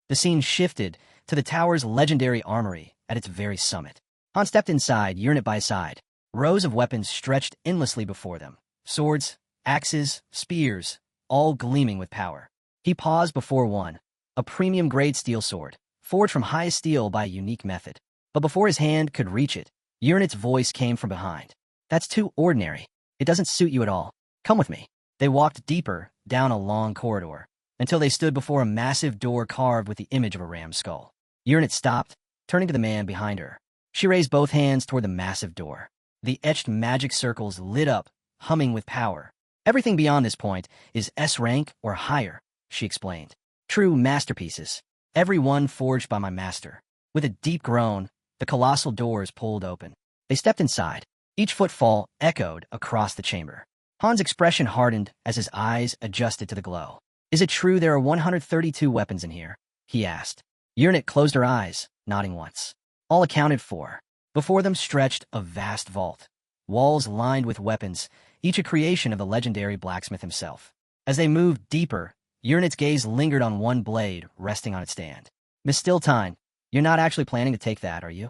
The scene shifted to the tower's legendary armory at its very summit. Han stepped inside, Urinit by his side. Rows of weapons stretched endlessly before them. Swords, axes, spears, all gleaming with power. He paused before one, a premium-grade steel sword, forged from high steel by a unique method. But before his hand could reach it, Urinit's voice came from behind. That's too ordinary. It doesn't suit you at all. Come with me. They walked deeper, down a long corridor, until they stood before a massive door carved with the image of a ram's skull. Urinit stopped, turning to the man behind her. She raised both hands toward the massive door. The etched magic circles lit up, humming with power. Everything beyond this point is S rank or higher, she explained. True masterpieces, every one forged by my master. With a deep groan, the colossal doors pulled open. They stepped inside. Each footfall echoed across the chamber. Han's expression hardened as his eyes adjusted to the glow. Is it true there are 132 weapons in here? He asked. Urnit closed her eyes, nodding once. All accounted for. Before them stretched a vast vault. Walls lined with weapons, each a creation of the legendary Blacksmith himself. As they moved deeper, Urnit's gaze lingered on one blade resting on its stand. Miss Stiltine, you're not actually planning to take that, are you?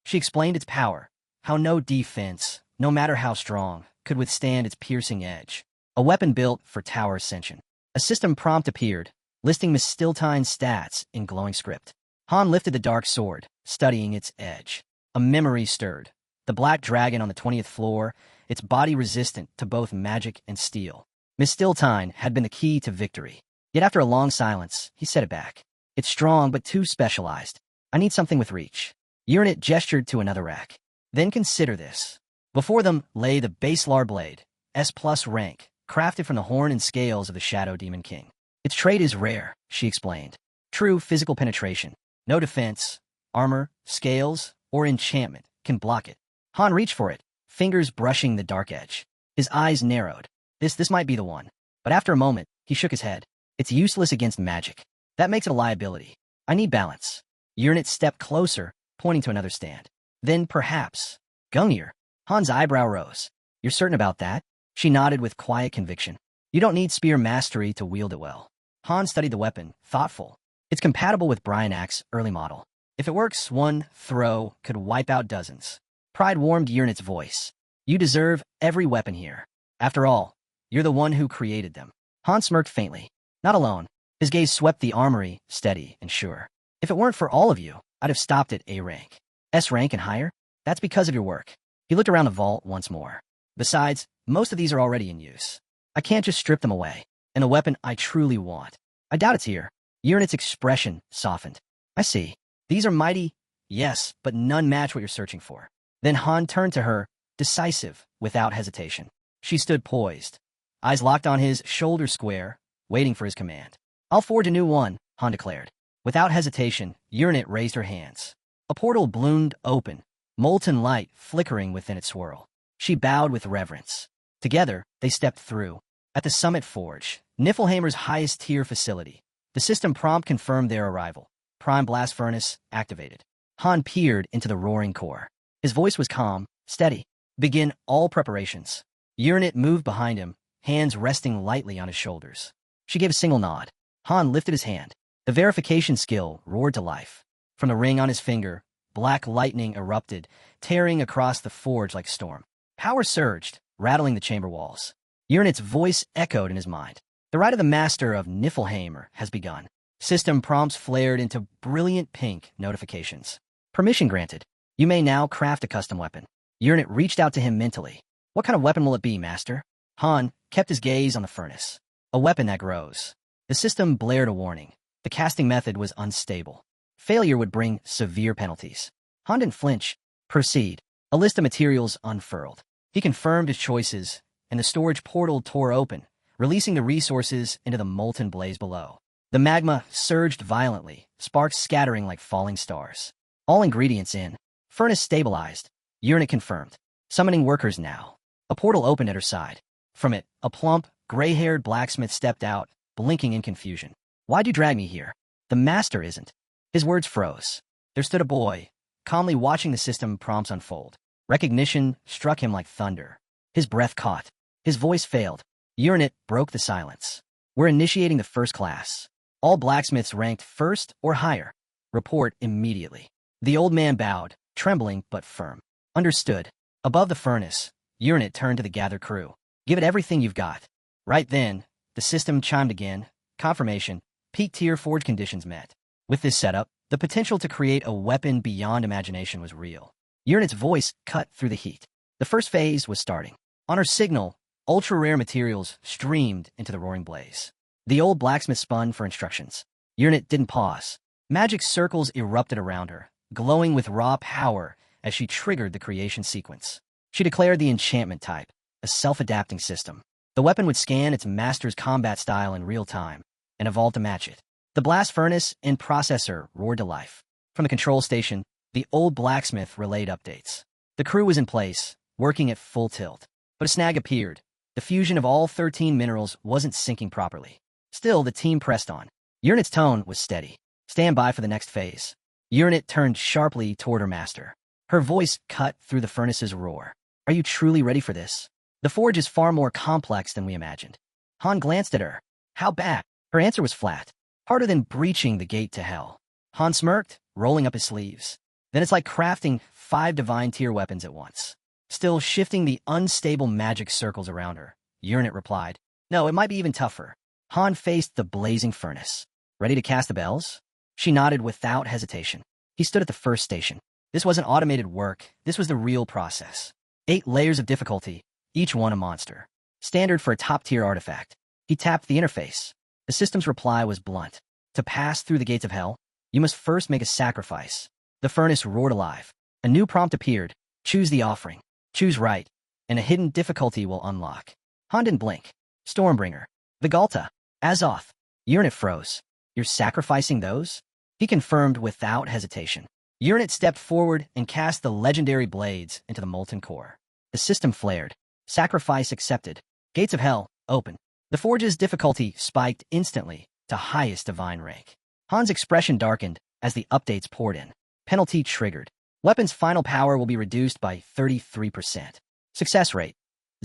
She explained its power, how no defense, no matter how strong, could withstand its piercing edge. A weapon built for Tower Ascension. A system prompt appeared, listing Miss Stiltine's stats in glowing script. Han lifted the dark sword, studying its edge. A memory stirred. The black dragon on the 20th floor, its body resistant to both magic and steel. Miss Stiltine had been the key to victory. Yet after a long silence, he set it back. It's strong but too specialized. I need something with reach. Urnit gestured to another rack. Then consider this. Before them lay the Baselar blade, S+ rank, crafted from the horn and scales of the Shadow Demon King. Its trait is rare, she explained. True physical penetration. No defense, armor, scales, or enchantment can block it. Han reached for it, fingers brushing the dark edge. His eyes narrowed. This might be the one. But after a moment, he shook his head. It's useless against magic. That makes it a liability. I need balance. Urnit stepped closer, pointing to another stand. Then perhaps. Gungnir. Han's eyebrow rose. You're certain about that? She nodded with quiet conviction. You don't need spear mastery to wield it well. Han studied the weapon, thoughtful. It's compatible with Bryanac's early model. If it works, one throw could wipe out dozens. Pride warmed Urnit's voice. You deserve every weapon here. After all, you're the one who created them. Han smirked faintly. Not alone. His gaze swept the armory, steady and sure. If it weren't for all of you, I'd have stopped at A rank. S rank and higher? That's because of your work. He looked around the vault once more. Besides, most of these are already in use. I can't just strip them away. And the weapon I truly want. I doubt it's here. Urnit's expression softened. I see. These are mighty, yes, but none match what you're searching for. Then Han turned to her, decisive, without hesitation. She stood poised, eyes locked on his shoulder square, waiting for his command. I'll forge a new one, Han declared. Without hesitation, Urnit raised her hands. A portal bloomed open, molten light flickering within its swirl. She bowed with reverence. Together, they stepped through. At the Summit Forge, Niflheimer's highest-tier facility, the system prompt confirmed their arrival. Prime Blast Furnace activated. Han peered into the roaring core. His voice was calm, steady. Begin all preparations. Urnit moved behind him, hands resting lightly on his shoulders. She gave a single nod. Han lifted his hand. The verification skill roared to life. From the ring on his finger, black lightning erupted, tearing across the forge like a storm. Power surged, rattling the chamber walls. Urnit's voice echoed in his mind. The rite of the master of Niflheimer has begun. System prompts flared into brilliant pink notifications. Permission granted. You may now craft a custom weapon. Urnit reached out to him mentally. What kind of weapon will it be, master? Han kept his gaze on the furnace. A weapon that grows. The system blared a warning. The casting method was unstable. Failure would bring severe penalties. Han didn't flinch. Proceed. A list of materials unfurled. He confirmed his choices, and the storage portal tore open, releasing the resources into the molten blaze below. The magma surged violently, sparks scattering like falling stars. All ingredients in. Furnace stabilized. Urnit confirmed. Summoning workers now. A portal opened at her side. From it, a plump, gray-haired blacksmith stepped out, blinking in confusion. Why'd you drag me here? The master isn't. His words froze. There stood a boy, calmly watching the system prompts unfold. Recognition struck him like thunder. His breath caught. His voice failed. Urnit broke the silence. We're initiating the first class. All blacksmiths ranked first or higher. Report immediately. The old man bowed, trembling but firm. Understood. Above the furnace, Urnit turned to the gathered crew. Give it everything you've got. Right then, the system chimed again. Confirmation. Peak tier forge conditions met. With this setup, the potential to create a weapon beyond imagination was real. Urnit's voice cut through the heat. The first phase was starting. On her signal, ultra-rare materials streamed into the roaring blaze. The old blacksmith spun for instructions. Urnit didn't pause. Magic circles erupted around her, glowing with raw power as she triggered the creation sequence. She declared the enchantment type, a self-adapting system. The weapon would scan its master's combat style in real time and evolve to match it. The blast furnace and processor roared to life. From the control station, the old blacksmith relayed updates. The crew was in place, working at full tilt. But a snag appeared. The fusion of all 13 minerals wasn't syncing properly. Still, the team pressed on. Urinet's tone was steady. Stand by for the next phase. Urinet turned sharply toward her master. Her voice cut through the furnace's roar. Are you truly ready for this? The forge is far more complex than we imagined. Han glanced at her. How bad? Her answer was flat. Harder than breaching the gate to hell. Han smirked, rolling up his sleeves. Then it's like crafting 5 divine tier weapons at once. Still shifting the unstable magic circles around her, Urinet replied, no, it might be even tougher. Han faced the blazing furnace. Ready to cast the bells? She nodded without hesitation. He stood at the first station. This wasn't automated work. This was the real process. 8 layers of difficulty, each one a monster. Standard for a top-tier artifact. He tapped the interface. The system's reply was blunt. To pass through the gates of hell, you must first make a sacrifice. The furnace roared alive. A new prompt appeared. Choose the offering. Choose right, and a hidden difficulty will unlock. Han didn't blink. Stormbringer. Vigalta. Azoth. Urinet froze. You're sacrificing those? He confirmed without hesitation. Urinet stepped forward and cast the legendary blades into the molten core. The system flared. Sacrifice accepted. Gates of hell, open. The forge's difficulty spiked instantly to highest divine rank. Han's expression darkened as the updates poured in. Penalty triggered. Weapon's final power will be reduced by 33%. Success rate,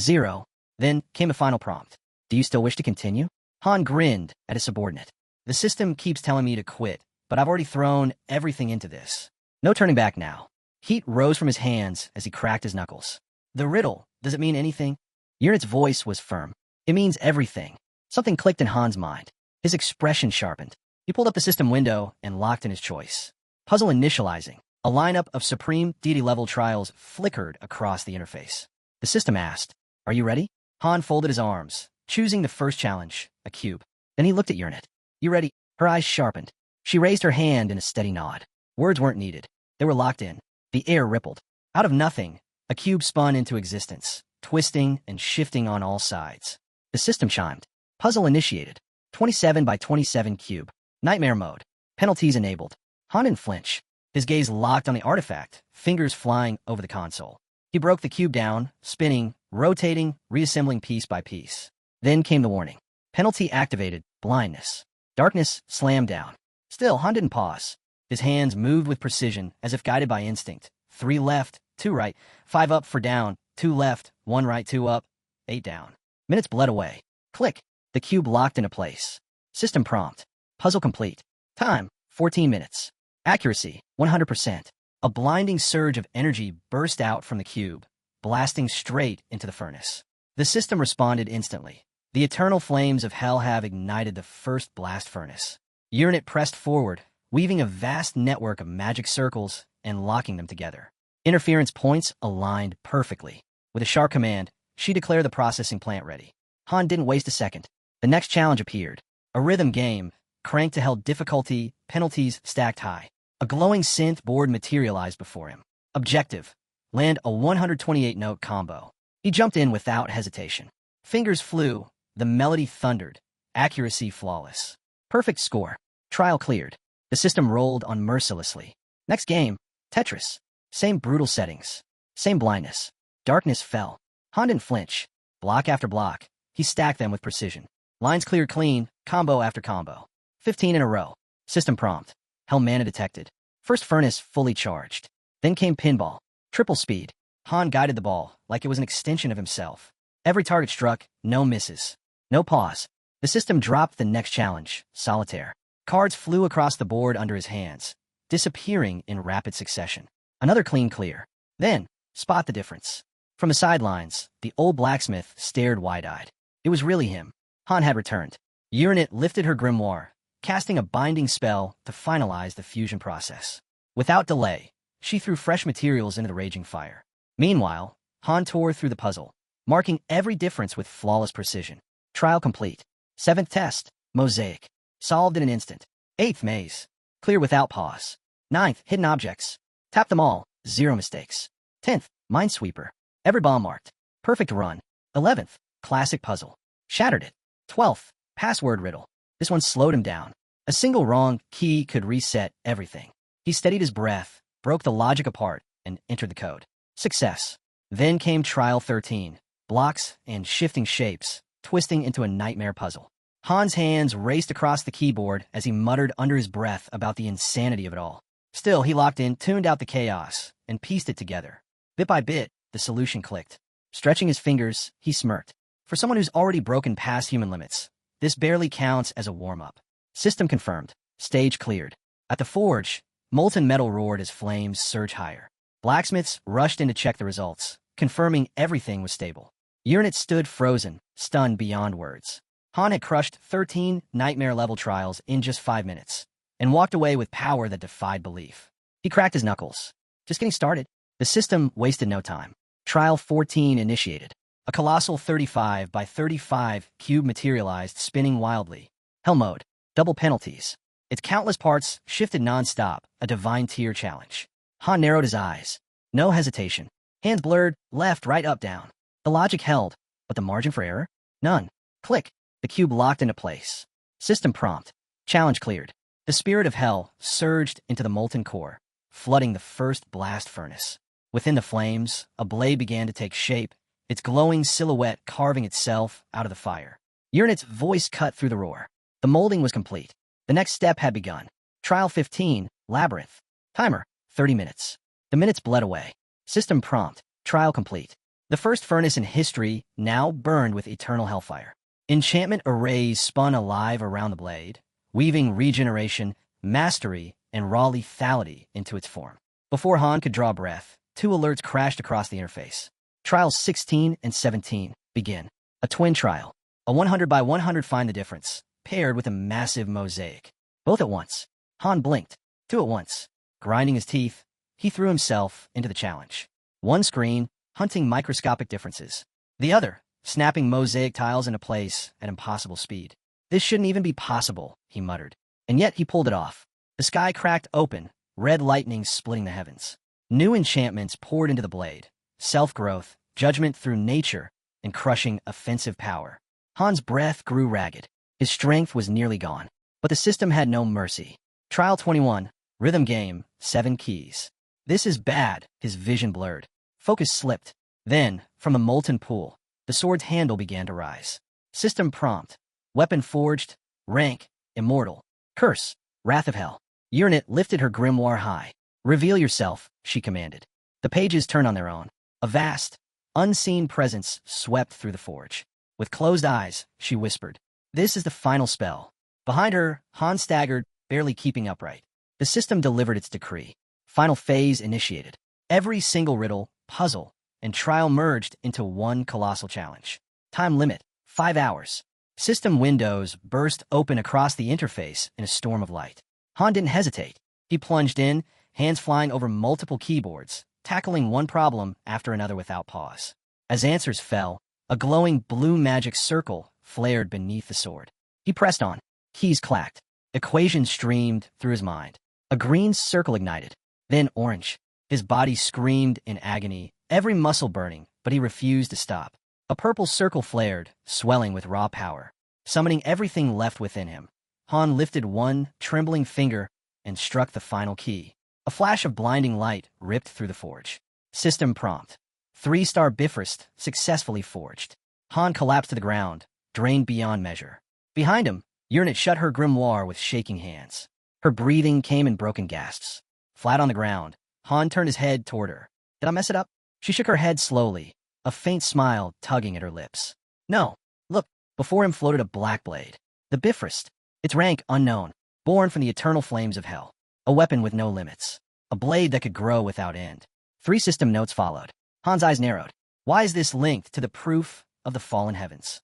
0. Then came the final prompt. Do you still wish to continue? Han grinned at his subordinate. The system keeps telling me to quit, but I've already thrown everything into this. No turning back now. Heat rose from his hands as he cracked his knuckles. The riddle, does it mean anything? Urinet's voice was firm. It means everything. Something clicked in Han's mind. His expression sharpened. He pulled up the system window and locked in his choice. Puzzle initializing. A lineup of supreme deity-level trials flickered across the interface. The system asked, are you ready? Han folded his arms, choosing the first challenge, a cube. Then he looked at Urinet. You ready? Her eyes sharpened. She raised her hand in a steady nod. Words weren't needed. They were locked in. The air rippled. Out of nothing, a cube spun into existence, twisting and shifting on all sides. The system chimed. Puzzle initiated. 27 by 27 cube. Nightmare mode. Penalties enabled. Han didn't flinch. His gaze locked on the artifact, fingers flying over the console. He broke the cube down, spinning, rotating, reassembling piece by piece. Then came the warning. Penalty activated. Blindness. Darkness slammed down. Still, Han didn't pause. His hands moved with precision, as if guided by instinct. 3 left, 2 right, 5 up for down, 2 left, 1 right, 2 up, 8 down. Minutes bled away. Click. The cube locked into place. System prompt. Puzzle complete. Time, 14 minutes. Accuracy, 100%. A blinding surge of energy burst out from the cube, blasting straight into the furnace. The system responded instantly. The eternal flames of hell have ignited the first blast furnace. Urinet pressed forward, weaving a vast network of magic circles and locking them together. Interference points aligned perfectly. With a sharp command, she declared the processing plant ready. Han didn't waste a second. The next challenge appeared. A rhythm game, cranked to hell difficulty, penalties stacked high. A glowing synth board materialized before him. Objective: land a 128-note combo. He jumped in without hesitation. Fingers flew, the melody thundered, accuracy flawless. Perfect score. Trial cleared. The system rolled on mercilessly. Next game, Tetris. Same brutal settings. Same blindness. Darkness fell. Han didn't flinch. Block after block, he stacked them with precision. Lines cleared clean, combo after combo. 15 in a row. System prompt. Hell mana detected. First furnace fully charged. Then came pinball. Triple speed. Han guided the ball like it was an extension of himself. Every target struck, no misses. No pause. The system dropped the next challenge, solitaire. Cards flew across the board under his hands, disappearing in rapid succession. Another clean clear. Then, spot the difference. From the sidelines, the old blacksmith stared wide-eyed. It was really him. Han had returned. Urinet lifted her grimoire, casting a binding spell to finalize the fusion process. Without delay, she threw fresh materials into the raging fire. Meanwhile, Han tore through the puzzle, marking every difference with flawless precision. Trial complete. 7th test, mosaic. Solved in an instant. 8th maze. Clear without pause. 9th, hidden objects. Tap them all, 0 mistakes. 10th, minesweeper. Every bomb marked. Perfect run. 11th, classic puzzle. Shattered it. 12th, password riddle. This one slowed him down. A single wrong key could reset everything. He steadied his breath, broke the logic apart, and entered the code. Success. Then came Trial 13, blocks, and shifting shapes, twisting into a nightmare puzzle. Han's hands raced across the keyboard as he muttered under his breath about the insanity of it all. Still, he locked in, tuned out the chaos, and pieced it together. Bit by bit, the solution clicked. Stretching his fingers, he smirked. For someone who's already broken past human limits, this barely counts as a warm-up. System confirmed. Stage cleared. At the forge, molten metal roared as flames surged higher. Blacksmiths rushed in to check the results, confirming everything was stable. Uranus stood frozen, stunned beyond words. Han had crushed 13 nightmare-level trials in just 5 minutes, and walked away with power that defied belief. He cracked his knuckles. Just getting started. The system wasted no time. Trial 14 initiated. A colossal 35 by 35 cube materialized, spinning wildly. Hell mode. Double penalties. Its countless parts shifted non-stop, a divine tier challenge. Han narrowed his eyes. No hesitation. Hands blurred, left, right, up, down. The logic held, but the margin for error? None. Click. The cube locked into place. System prompt. Challenge cleared. The spirit of hell surged into the molten core, flooding the first blast furnace. Within the flames, a blade began to take shape, its glowing silhouette carving itself out of the fire. Uranus's voice cut through the roar. The molding was complete. The next step had begun. Trial 15, Labyrinth. Timer, 30 minutes. The minutes bled away. System prompt. Trial complete. The first furnace in history now burned with eternal hellfire. Enchantment arrays spun alive around the blade, weaving regeneration, mastery, and raw lethality into its form. Before Han could draw breath, 2 alerts crashed across the interface. Trials 16 and 17 begin. A twin trial. A 100 by 100 find the difference, paired with a massive mosaic. Both at once. Han blinked. 2 at once. Grinding his teeth, he threw himself into the challenge. One screen, hunting microscopic differences. The other, snapping mosaic tiles into place at impossible speed. This shouldn't even be possible, he muttered. And yet he pulled it off. The sky cracked open, red lightning splitting the heavens. New enchantments poured into the blade. Self-growth, judgment through nature, and crushing offensive power. Han's breath grew ragged. His strength was nearly gone. But the system had no mercy. Trial 21, Rhythm Game, 7 keys. This is bad, his vision blurred. Focus slipped. Then, from the molten pool, the sword's handle began to rise. System prompt. Weapon forged. Rank. Immortal. Curse. Wrath of Hell. Uranus lifted her grimoire high. Reveal yourself, she commanded. The pages turned on their own. A vast, unseen presence swept through the forge. With closed eyes, she whispered, "This is the final spell." Behind her, Han staggered, barely keeping upright. The system delivered its decree. Final phase initiated. Every single riddle, puzzle, and trial merged into one colossal challenge. Time limit, 5 hours. System windows burst open across the interface in a storm of light. Han didn't hesitate. He plunged in, hands flying over multiple keyboards, tackling one problem after another without pause. As answers fell, a glowing blue magic circle flared beneath the sword. He pressed on. Keys clacked. Equations streamed through his mind. A green circle ignited, then orange. His body screamed in agony, every muscle burning, but he refused to stop. A purple circle flared, swelling with raw power, summoning everything left within him. Han lifted one trembling finger and struck the final key. A flash of blinding light ripped through the forge. System prompt. 3-star Bifrost successfully forged. Han collapsed to the ground, drained beyond measure. Behind him, Uranus shut her grimoire with shaking hands. Her breathing came in broken gasps. Flat on the ground, Han turned his head toward her. Did I mess it up? She shook her head slowly, a faint smile tugging at her lips. No. Look, before him floated a black blade. The Bifrost. Its rank unknown, born from the eternal flames of hell. A weapon with no limits. A blade that could grow without end. 3 system notes followed. Han's eyes narrowed. Why is this linked to the proof of the fallen heavens?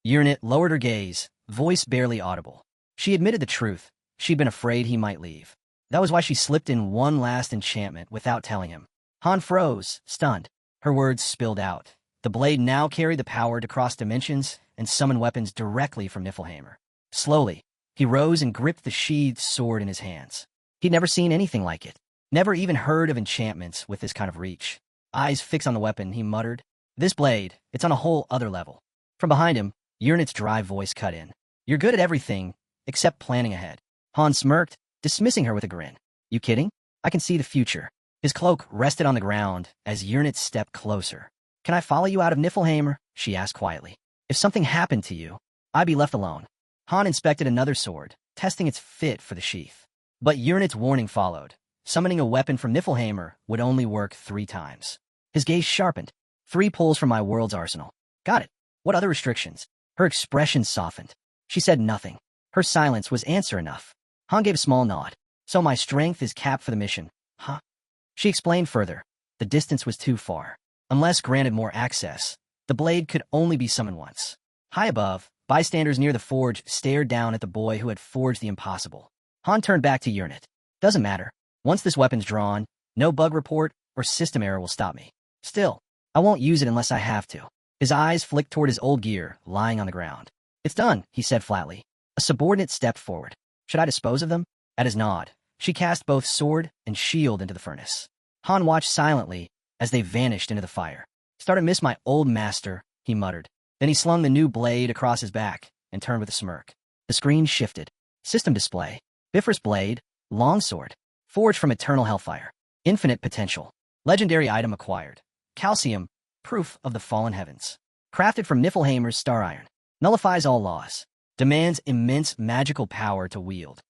Uranus lowered her gaze, voice barely audible. She admitted the truth. She'd been afraid he might leave. That was why she slipped in one last enchantment without telling him. Han froze, stunned. Her words spilled out. The blade now carried the power to cross dimensions and summon weapons directly from Niflheimer. Slowly, he rose and gripped the sheathed sword in his hands. He'd never seen anything like it. Never even heard of enchantments with this kind of reach. Eyes fixed on the weapon, he muttered. This blade, it's on a whole other level. From behind him, Uranus's dry voice cut in. You're good at everything, except planning ahead. Han smirked, dismissing her with a grin. You kidding? I can see the future. His cloak rested on the ground as Uranus stepped closer. Can I follow you out of Niflheimer? she asked quietly. If something happened to you, I'd be left alone. Han inspected another sword, testing its fit for the sheath. But Urnit's warning followed. Summoning a weapon from Niflheimer would only work 3 times. His gaze sharpened. 3 pulls from my world's arsenal. Got it. What other restrictions? Her expression softened. She said nothing. Her silence was answer enough. Han gave a small nod. So my strength is capped for the mission, huh? She explained further. The distance was too far. Unless granted more access, the blade could only be summoned once. High above, bystanders near the forge stared down at the boy who had forged the impossible. Han turned back to Urnit. Doesn't matter. Once this weapon's drawn, no bug report or system error will stop me. Still, I won't use it unless I have to. His eyes flicked toward his old gear, lying on the ground. It's done, he said flatly. A subordinate stepped forward. Should I dispose of them? At his nod, she cast both sword and shield into the furnace. Han watched silently as they vanished into the fire. Start to miss my old master, he muttered. Then he slung the new blade across his back and turned with a smirk. The screen shifted. System display. Bifrost blade. Longsword. Forged from eternal hellfire. Infinite potential. Legendary item acquired. Calcium. Proof of the fallen heavens. Crafted from Niflheimer's star iron. Nullifies all laws. Demands immense magical power to wield.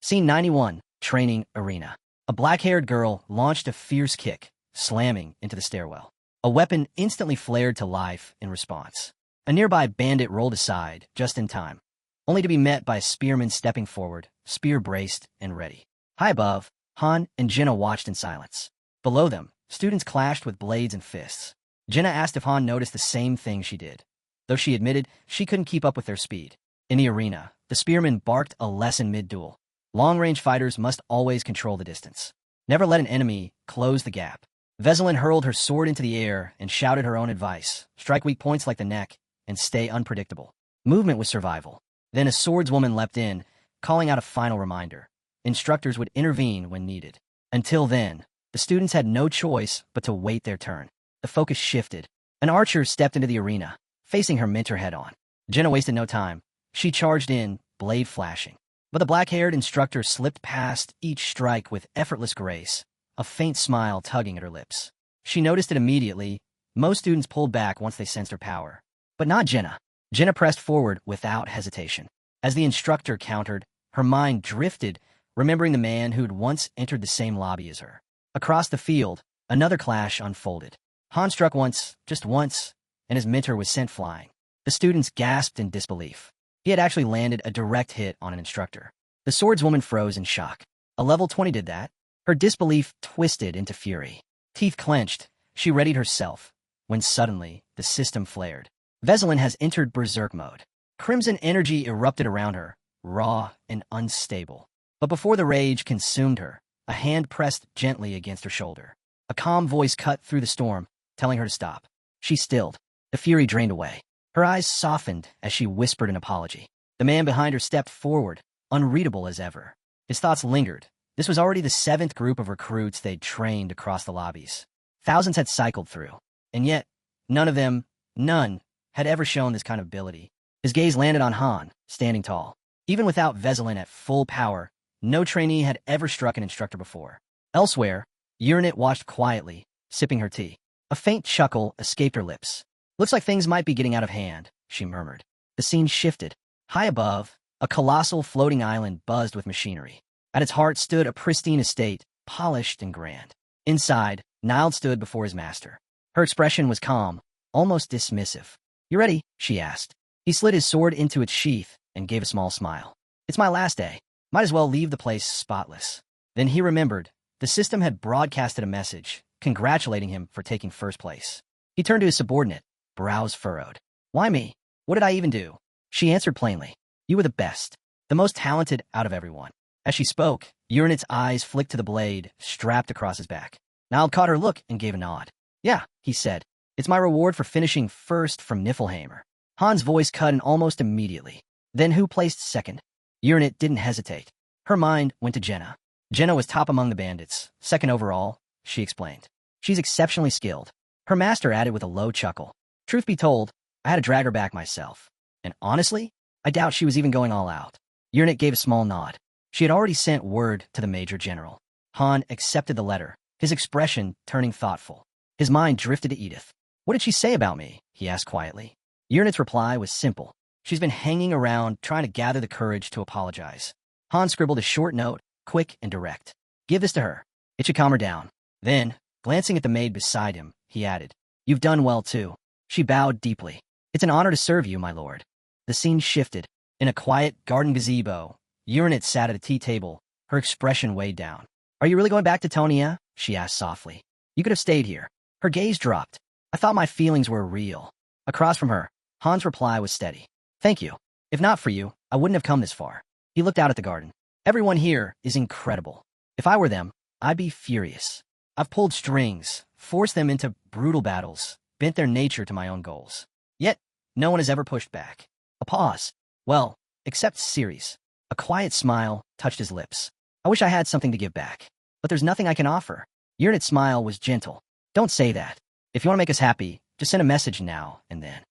Scene 91. Training Arena. A black-haired girl launched a fierce kick, slamming into the stairwell. A weapon instantly flared to life in response. A nearby bandit rolled aside, just in time, only to be met by a spearman stepping forward, spear braced and ready. High above, Han and Jenna watched in silence. Below them, students clashed with blades and fists. Jenna asked if Han noticed the same thing she did, though she admitted she couldn't keep up with their speed. In the arena, the spearman barked a lesson mid-duel. Long-range fighters must always control the distance. Never let an enemy close the gap. Veselin hurled her sword into the air and shouted her own advice. Strike weak points like the neck and stay unpredictable. Movement was survival. Then a swordswoman leapt in, calling out a final reminder. Instructors would intervene when needed. Until then, the students had no choice but to wait their turn. The focus shifted. An archer stepped into the arena, facing her mentor head-on. Jenna wasted no time. She charged in, blade flashing. But the black-haired instructor slipped past each strike with effortless grace, a faint smile tugging at her lips. She noticed it immediately. Most students pulled back once they sensed her power. But not Jenna. Jenna pressed forward without hesitation. As the instructor countered, her mind drifted, remembering the man who'd once entered the same lobby as her. Across the field, another clash unfolded. Han struck once, just once, and his mentor was sent flying. The students gasped in disbelief. He had actually landed a direct hit on an instructor. The swordswoman froze in shock. A level 20 did that? Her disbelief twisted into fury. Teeth clenched, she readied herself, when suddenly, the system flared. Veselin has entered berserk mode. Crimson energy erupted around her, raw and unstable. But before the rage consumed her, a hand pressed gently against her shoulder. A calm voice cut through the storm, telling her to stop. She stilled. The fury drained away. Her eyes softened as she whispered an apology. The man behind her stepped forward, unreadable as ever. His thoughts lingered. This was already the 7th group of recruits they'd trained across the lobbies. Thousands had cycled through, and yet, none, had ever shown this kind of ability. His gaze landed on Han, standing tall. Even without Veselin at full power, no trainee had ever struck an instructor before. Elsewhere, Urnit watched quietly, sipping her tea. A faint chuckle escaped her lips. Looks like things might be getting out of hand, she murmured. The scene shifted. High above, a colossal floating island buzzed with machinery. At its heart stood a pristine estate, polished and grand. Inside, Nilde stood before his master. Her expression was calm, almost dismissive. You ready? She asked. He slid his sword into its sheath and gave a small smile. It's my last day. Might as well leave the place spotless. Then he remembered. The system had broadcasted a message, congratulating him for taking first place. He turned to his subordinate, brows furrowed. Why me? What did I even do? She answered plainly. You were the best, the most talented out of everyone. As she spoke, Urnit's eyes flicked to the blade, strapped across his back. Nilde caught her look and gave a nod. Yeah, he said. It's my reward for finishing first from Niflheimer. Han's voice cut in almost immediately. Then who placed second? Urnit didn't hesitate. Her mind went to Jenna. Jenna was top among the bandits, second overall, she explained. She's exceptionally skilled. Her master added with a low chuckle. Truth be told, I had to drag her back myself. And honestly, I doubt she was even going all out. Urnit gave a small nod. She had already sent word to the Major General. Han accepted the letter, his expression turning thoughtful. His mind drifted to Edith. What did she say about me? he asked quietly. Urinet's reply was simple. She's been hanging around, trying to gather the courage to apologize. Han scribbled a short note, quick and direct. Give this to her. It should calm her down. Then, glancing at the maid beside him, he added, You've done well, too. She bowed deeply. It's an honor to serve you, my lord. The scene shifted. In a quiet garden gazebo, Urinet sat at a tea table, her expression weighed down. Are you really going back to Tonia? She asked softly. You could have stayed here. Her gaze dropped. I thought my feelings were real. Across from her, Han's reply was steady. Thank you. If not for you, I wouldn't have come this far. He looked out at the garden. Everyone here is incredible. If I were them, I'd be furious. I've pulled strings, forced them into brutal battles, bent their nature to my own goals. Yet, no one has ever pushed back. A pause. Well, except Ceres. A quiet smile touched his lips. I wish I had something to give back. But there's nothing I can offer. Urinet's smile was gentle. Don't say that. If you want to make us happy, just send a message now and then.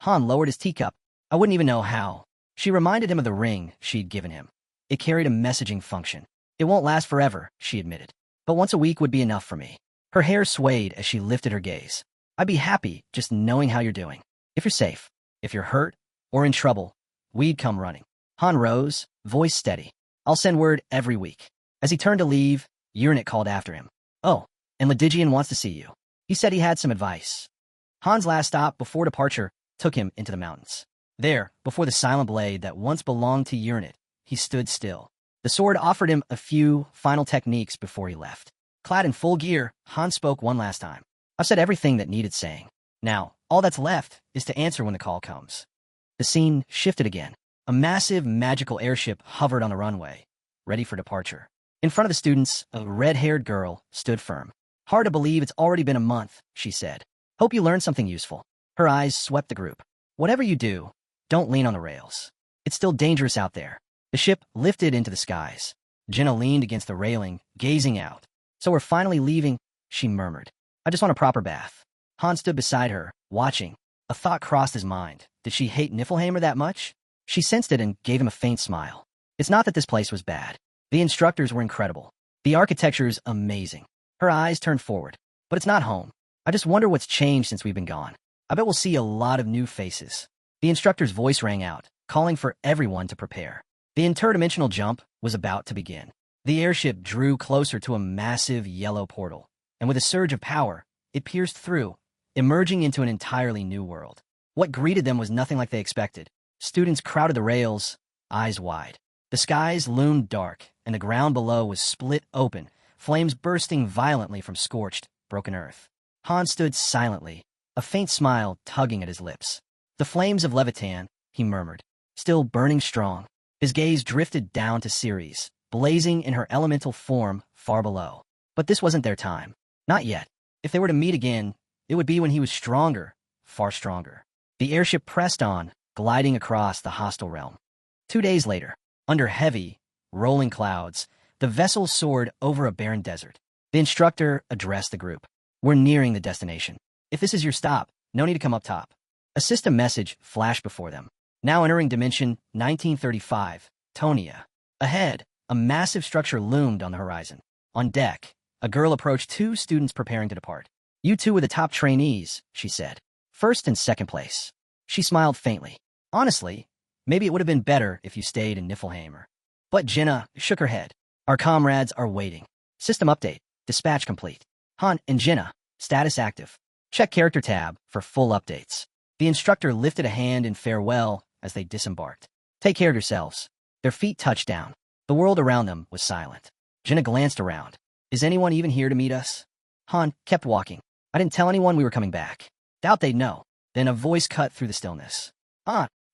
Han lowered his teacup. I wouldn't even know how. She reminded him of the ring she'd given him. It carried a messaging function. It won't last forever, she admitted. But once a week would be enough for me. Her hair swayed as she lifted her gaze. I'd be happy just knowing how you're doing. If you're safe, if you're hurt, or in trouble, we'd come running. Han rose, voice steady. I'll send word every week. As he turned to leave, Urinet called after him. Oh, and Ladygian wants to see you. He said he had some advice. Han's last stop before departure took him into the mountains. There, before the silent blade that once belonged to Urinet, he stood still. The sword offered him a few final techniques before he left. Clad in full gear, Han spoke one last time. I've said everything that needed saying. Now, all that's left is to answer when the call comes. The scene shifted again. A massive, magical airship hovered on the runway, ready for departure. In front of the students, a red-haired girl stood firm. Hard to believe it's already been a month, she said. Hope you learned something useful. Her eyes swept the group. Whatever you do, don't lean on the rails. It's still dangerous out there. The ship lifted into the skies. Jenna leaned against the railing, gazing out. So we're finally leaving, she murmured. I just want a proper bath. Han stood beside her, watching. A thought crossed his mind. Did she hate Niflheimer that much? She sensed it and gave him a faint smile. It's not that this place was bad. The instructors were incredible. The architecture's amazing. Her eyes turned forward. But it's not home. I just wonder what's changed since we've been gone. I bet we'll see a lot of new faces. The instructor's voice rang out, calling for everyone to prepare. The interdimensional jump was about to begin. The airship drew closer to a massive yellow portal, and with a surge of power, it pierced through, emerging into an entirely new world. What greeted them was nothing like they expected. Students crowded the rails, eyes wide. The skies loomed dark, and the ground below was split open, flames bursting violently from scorched, broken earth. Han stood silently, a faint smile tugging at his lips. The flames of Levitan, he murmured, still burning strong. His gaze drifted down to Ceres, blazing in her elemental form far below. But this wasn't their time. Not yet. If they were to meet again, it would be when he was stronger, far stronger. The airship pressed on, gliding across the hostile realm. 2 days later, under heavy, rolling clouds, the vessel soared over a barren desert. The instructor addressed the group. We're nearing the destination. If this is your stop, no need to come up top. A system message flashed before them. Now entering dimension 1935, Tonia. Ahead, a massive structure loomed on the horizon. On deck, a girl approached 2 students preparing to depart. You 2 were the top trainees, she said. First and second place. She smiled faintly. Honestly, maybe it would have been better if you stayed in Niflheimer. But Jenna shook her head. Our comrades are waiting. System update. Dispatch complete. Han and Jenna, status active. Check character tab for full updates. The instructor lifted a hand in farewell as they disembarked. Take care of yourselves. Their feet touched down. The world around them was silent. Jenna glanced around. Is anyone even here to meet us? Han kept walking. I didn't tell anyone we were coming back. Doubt they'd know. Then a voice cut through the stillness.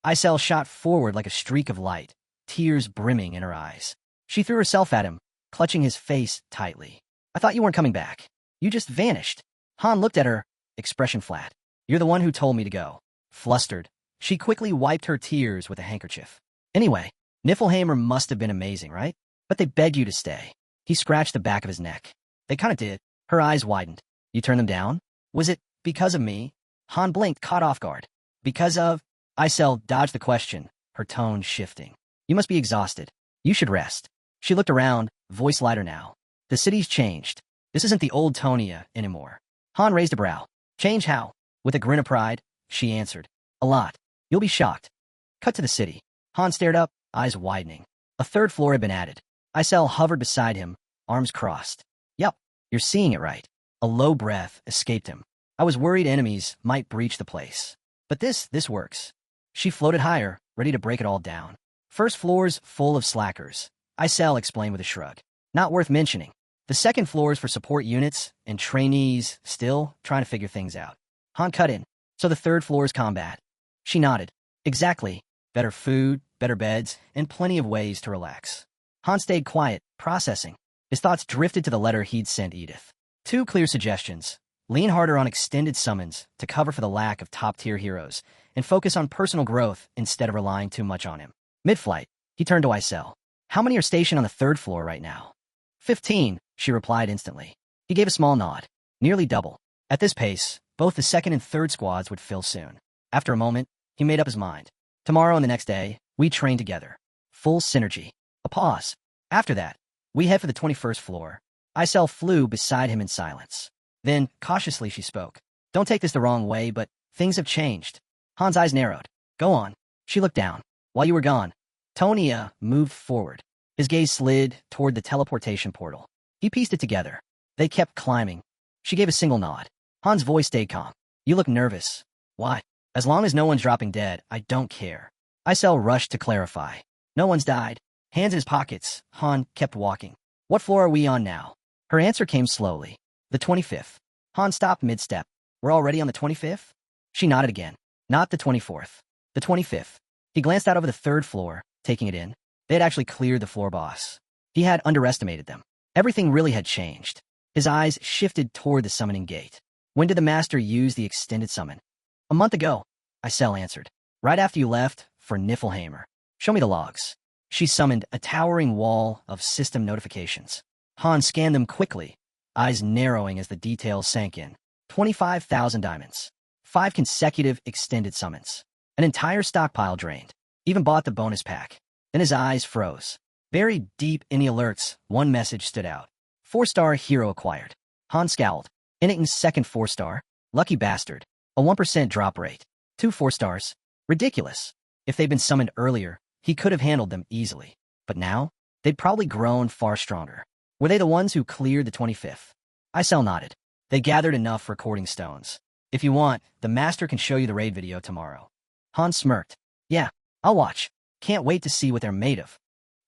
Isel shot forward like a streak of light, tears brimming in her eyes. She threw herself at him, clutching his face tightly. I thought you weren't coming back. You just vanished. Han looked at her, expression flat. You're the one who told me to go. Flustered, she quickly wiped her tears with a handkerchief. Anyway, Niflheimer must have been amazing, right? But they begged you to stay. He scratched the back of his neck. They kind of did. Her eyes widened. You turned them down? Was it because of me? Han blinked, caught off guard. Because of... Isel dodged the question, her tone shifting. You must be exhausted. You should rest. She looked around, voice lighter now. The city's changed. This isn't the old Tonia anymore. Han raised a brow. Change how? With a grin of pride, she answered. A lot. You'll be shocked. Cut to the city. Han stared up, eyes widening. A third floor had been added. Isel hovered beside him, arms crossed. Yup, you're seeing it right. A low breath escaped him. I was worried enemies might breach the place. But this works. She floated higher, ready to break it all down. First floor's full of slackers. Isel explained with a shrug. Not worth mentioning. The second floor is for support units and trainees still trying to figure things out. Han cut in. So the third floor is combat. She nodded. Exactly. Better food, better beds, and plenty of ways to relax. Han stayed quiet, processing. His thoughts drifted to the letter he'd sent Edith. 2 clear suggestions. Lean harder on extended summons to cover for the lack of top-tier heroes, and focus on personal growth instead of relying too much on him. Mid-flight, he turned to Isel. How many are stationed on the third floor right now? 15, she replied instantly. He gave a small nod. Nearly double. At this pace, both the second and third squads would fill soon. After a moment, he made up his mind. Tomorrow and the next day, we train together. Full synergy. A pause. After that, we head for the 21st floor. Isel flew beside him in silence. Then, cautiously, she spoke. Don't take this the wrong way, but things have changed. Han's eyes narrowed. Go on. She looked down. While you were gone, Tonya moved forward. His gaze slid toward the teleportation portal. He pieced it together. They kept climbing. She gave a single nod. Han's voice stayed calm. You look nervous. Why? As long as no one's dropping dead, I don't care. Isel rushed to clarify. No one's died. Hands in his pockets, Han kept walking. What floor are we on now? Her answer came slowly. The 25th. Han stopped mid-step. We're already on the 25th? She nodded again. Not the 24th. The 25th. He glanced out over the third floor, taking it in. They had actually cleared the floor boss. He had underestimated them. Everything really had changed. His eyes shifted toward the summoning gate. When did the master use the extended summon? A month ago, Isel answered. Right after you left for Niflheimer. Show me the logs. She summoned a towering wall of system notifications. Han scanned them quickly, eyes narrowing as the details sank in. 25,000 diamonds. 5 consecutive extended summons. An entire stockpile drained. Even bought the bonus pack. Then his eyes froze. Buried deep in the alerts, one message stood out. 4-star hero acquired. Han scowled. Initon's second 4-star. Lucky bastard. A 1% drop rate. 2 4-stars. Ridiculous. If they'd been summoned earlier, he could have handled them easily. But now, they'd probably grown far stronger. Were they the ones who cleared the 25th? Isel nodded. They gathered enough recording stones. If you want, the master can show you the raid video tomorrow. Han smirked. Yeah, I'll watch. Can't wait to see what they're made of.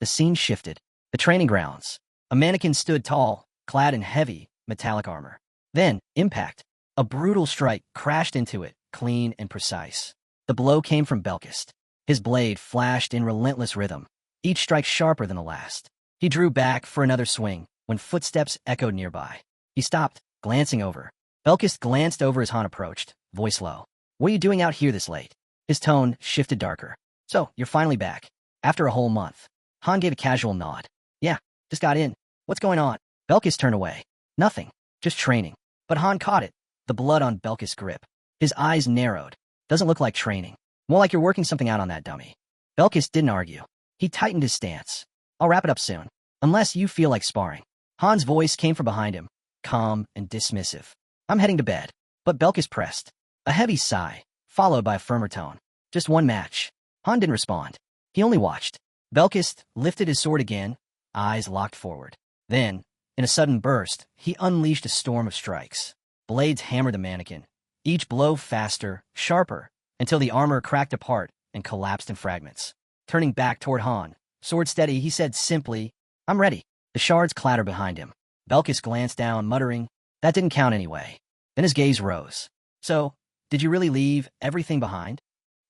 The scene shifted. The training grounds. A mannequin stood tall, clad in heavy, metallic armor. Then, impact. A brutal strike crashed into it, clean and precise. The blow came from Belkist. His blade flashed in relentless rhythm, each strike sharper than the last. He drew back for another swing when footsteps echoed nearby. He stopped, glancing over. Belkist glanced over as Han approached, voice low. What are you doing out here this late? His tone shifted darker. So, you're finally back. After a whole month. Han gave a casual nod. Yeah, just got in. What's going on? Belkist turned away. Nothing. Just training. But Han caught it. The blood on Belkist's grip. His eyes narrowed. Doesn't look like training. More like you're working something out on that dummy. Belkist didn't argue. He tightened his stance. I'll wrap it up soon. Unless you feel like sparring. Han's voice came from behind him, calm and dismissive. I'm heading to bed. But Belkist pressed. A heavy sigh, followed by a firmer tone. Just one match. Han didn't respond. He only watched. Belkist lifted his sword again, eyes locked forward. Then, in a sudden burst, he unleashed a storm of strikes. Blades hammered the mannequin, each blow faster, sharper, until the armor cracked apart and collapsed in fragments. Turning back toward Han, sword steady, he said simply, I'm ready. The shards clattered behind him. Belkist glanced down, muttering, that didn't count anyway. Then his gaze rose. So, did you really leave everything behind?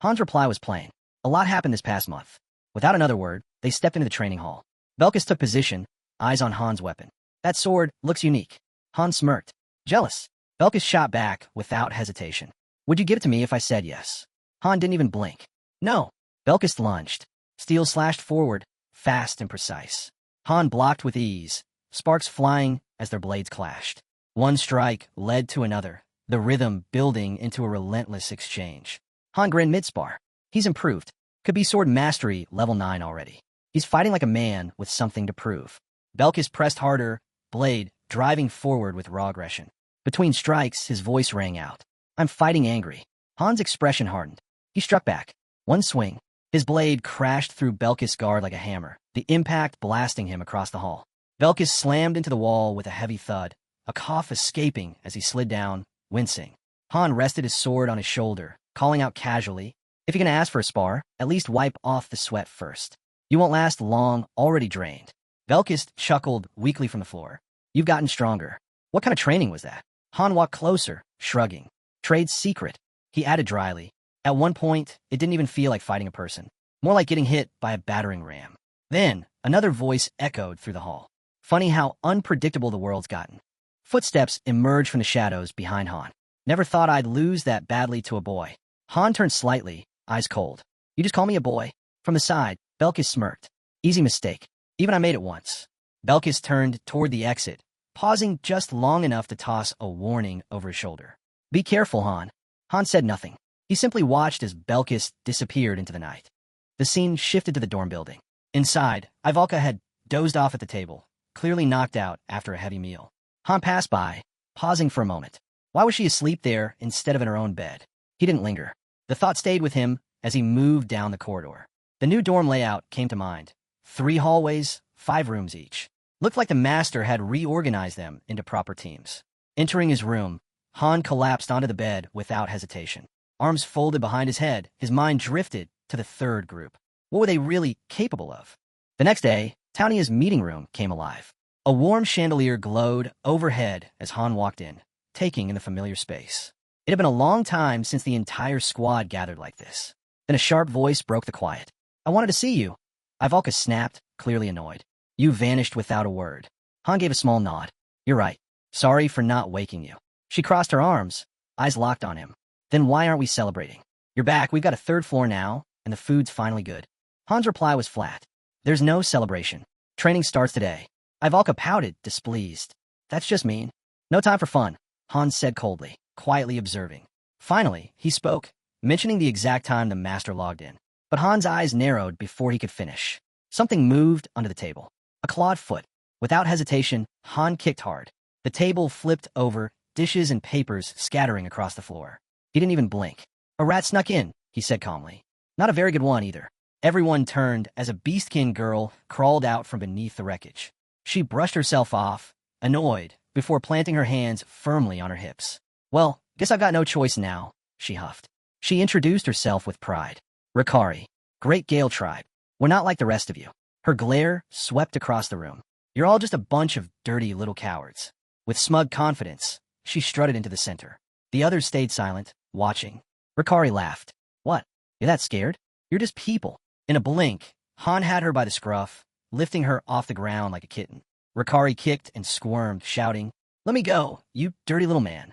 Han's reply was plain. A lot happened this past month. Without another word, they stepped into the training hall. Belkist took position, eyes on Han's weapon. That sword looks unique. Han smirked. Jealous. Belkist shot back without hesitation. Would you give it to me if I said yes? Han didn't even blink. No. Belkist lunged. Steel slashed forward, fast and precise. Han blocked with ease, sparks flying as their blades clashed. One strike led to another, the rhythm building into a relentless exchange. Han grinned mid-spar. He's improved. Could be sword mastery level 9 already. He's fighting like a man with something to prove. Belkist pressed harder, blade driving forward with raw aggression. Between strikes, his voice rang out. I'm fighting angry. Han's expression hardened. He struck back. One swing. His blade crashed through Belkis' guard like a hammer, the impact blasting him across the hall. Belkis slammed into the wall with a heavy thud, a cough escaping as he slid down, wincing. Han rested his sword on his shoulder, calling out casually, "If you're going to ask for a spar, at least wipe off the sweat first. You won't last long, already drained." Belkis chuckled weakly from the floor. "You've gotten stronger. What kind of training was that?" Han walked closer, shrugging. "Trade's secret," he added dryly. "At one point, it didn't even feel like fighting a person. More like getting hit by a battering ram." Then, another voice echoed through the hall. Funny how unpredictable the world's gotten. Footsteps emerged from the shadows behind Han. "Never thought I'd lose that badly to a boy." Han turned slightly, eyes cold. "You just call me a boy?" From the side, Belkis smirked. "Easy mistake. Even I made it once." Belkis turned toward the exit, pausing just long enough to toss a warning over his shoulder. "Be careful, Han." Han said nothing. He simply watched as Belkis disappeared into the night. The scene shifted to the dorm building. Inside, Ivalka had dozed off at the table, clearly knocked out after a heavy meal. Han passed by, pausing for a moment. Why was she asleep there instead of in her own bed? He didn't linger. The thought stayed with him as he moved down the corridor. The new dorm layout came to mind. 3 hallways, 5 rooms each. Looked like the master had reorganized them into proper teams. Entering his room, Han collapsed onto the bed without hesitation. Arms folded behind his head, his mind drifted to the third group. What were they really capable of? The next day, Taunia's meeting room came alive. A warm chandelier glowed overhead as Han walked in, taking in the familiar space. It had been a long time since the entire squad gathered like this. Then a sharp voice broke the quiet. "I wanted to see you." Ivalka snapped, clearly annoyed. "You vanished without a word." Han gave a small nod. "You're right. Sorry for not waking you." She crossed her arms, eyes locked on him. "Then why aren't we celebrating? You're back, we've got a 3rd floor now, and the food's finally good." Han's reply was flat. "There's no celebration. Training starts today." Ivalka pouted, displeased. "That's just mean." "No time for fun," Han said coldly, quietly observing. Finally, he spoke, mentioning the exact time the master logged in. But Han's eyes narrowed before he could finish. Something moved under the table. A clawed foot. Without hesitation, Han kicked hard. The table flipped over, dishes and papers scattering across the floor. He didn't even blink. "A rat snuck in," he said calmly. "Not a very good one, either." Everyone turned as a beastkin girl crawled out from beneath the wreckage. She brushed herself off, annoyed, before planting her hands firmly on her hips. "Well, guess I've got no choice now," she huffed. She introduced herself with pride. "Ricari, Great Gale Tribe. We're not like the rest of you." Her glare swept across the room. "You're all just a bunch of dirty little cowards." With smug confidence, she strutted into the center. The others stayed silent, watching. Ricari laughed. "What? You're that scared? You're just people." In a blink, Han had her by the scruff, lifting her off the ground like a kitten. Ricari kicked and squirmed, shouting, "Let me go, you dirty little man."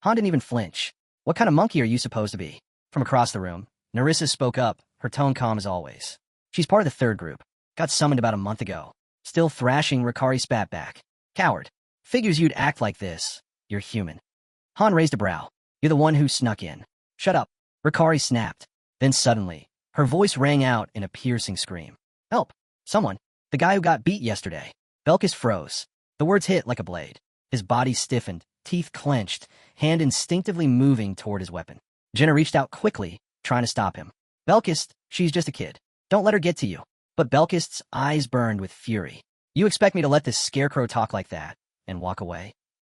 Han didn't even flinch. "What kind of monkey are you supposed to be?" From across the room, Narissa spoke up, her tone calm as always. "She's part of the 3rd group. Got summoned about a month ago." Still thrashing, Ricari spat back. "Coward. Figures you'd act like this. You're human." Han raised a brow. "You're the one who snuck in." "Shut up." Ricari snapped. Then suddenly, her voice rang out in a piercing scream. "Help! Someone! The guy who got beat yesterday." Belkis froze. The words hit like a blade. His body stiffened, teeth clenched, hand instinctively moving toward his weapon. Jenna reached out quickly, trying to stop him. "Belkis, she's just a kid. Don't let her get to you." But Belkis's eyes burned with fury. "You expect me to let this scarecrow talk like that and walk away?"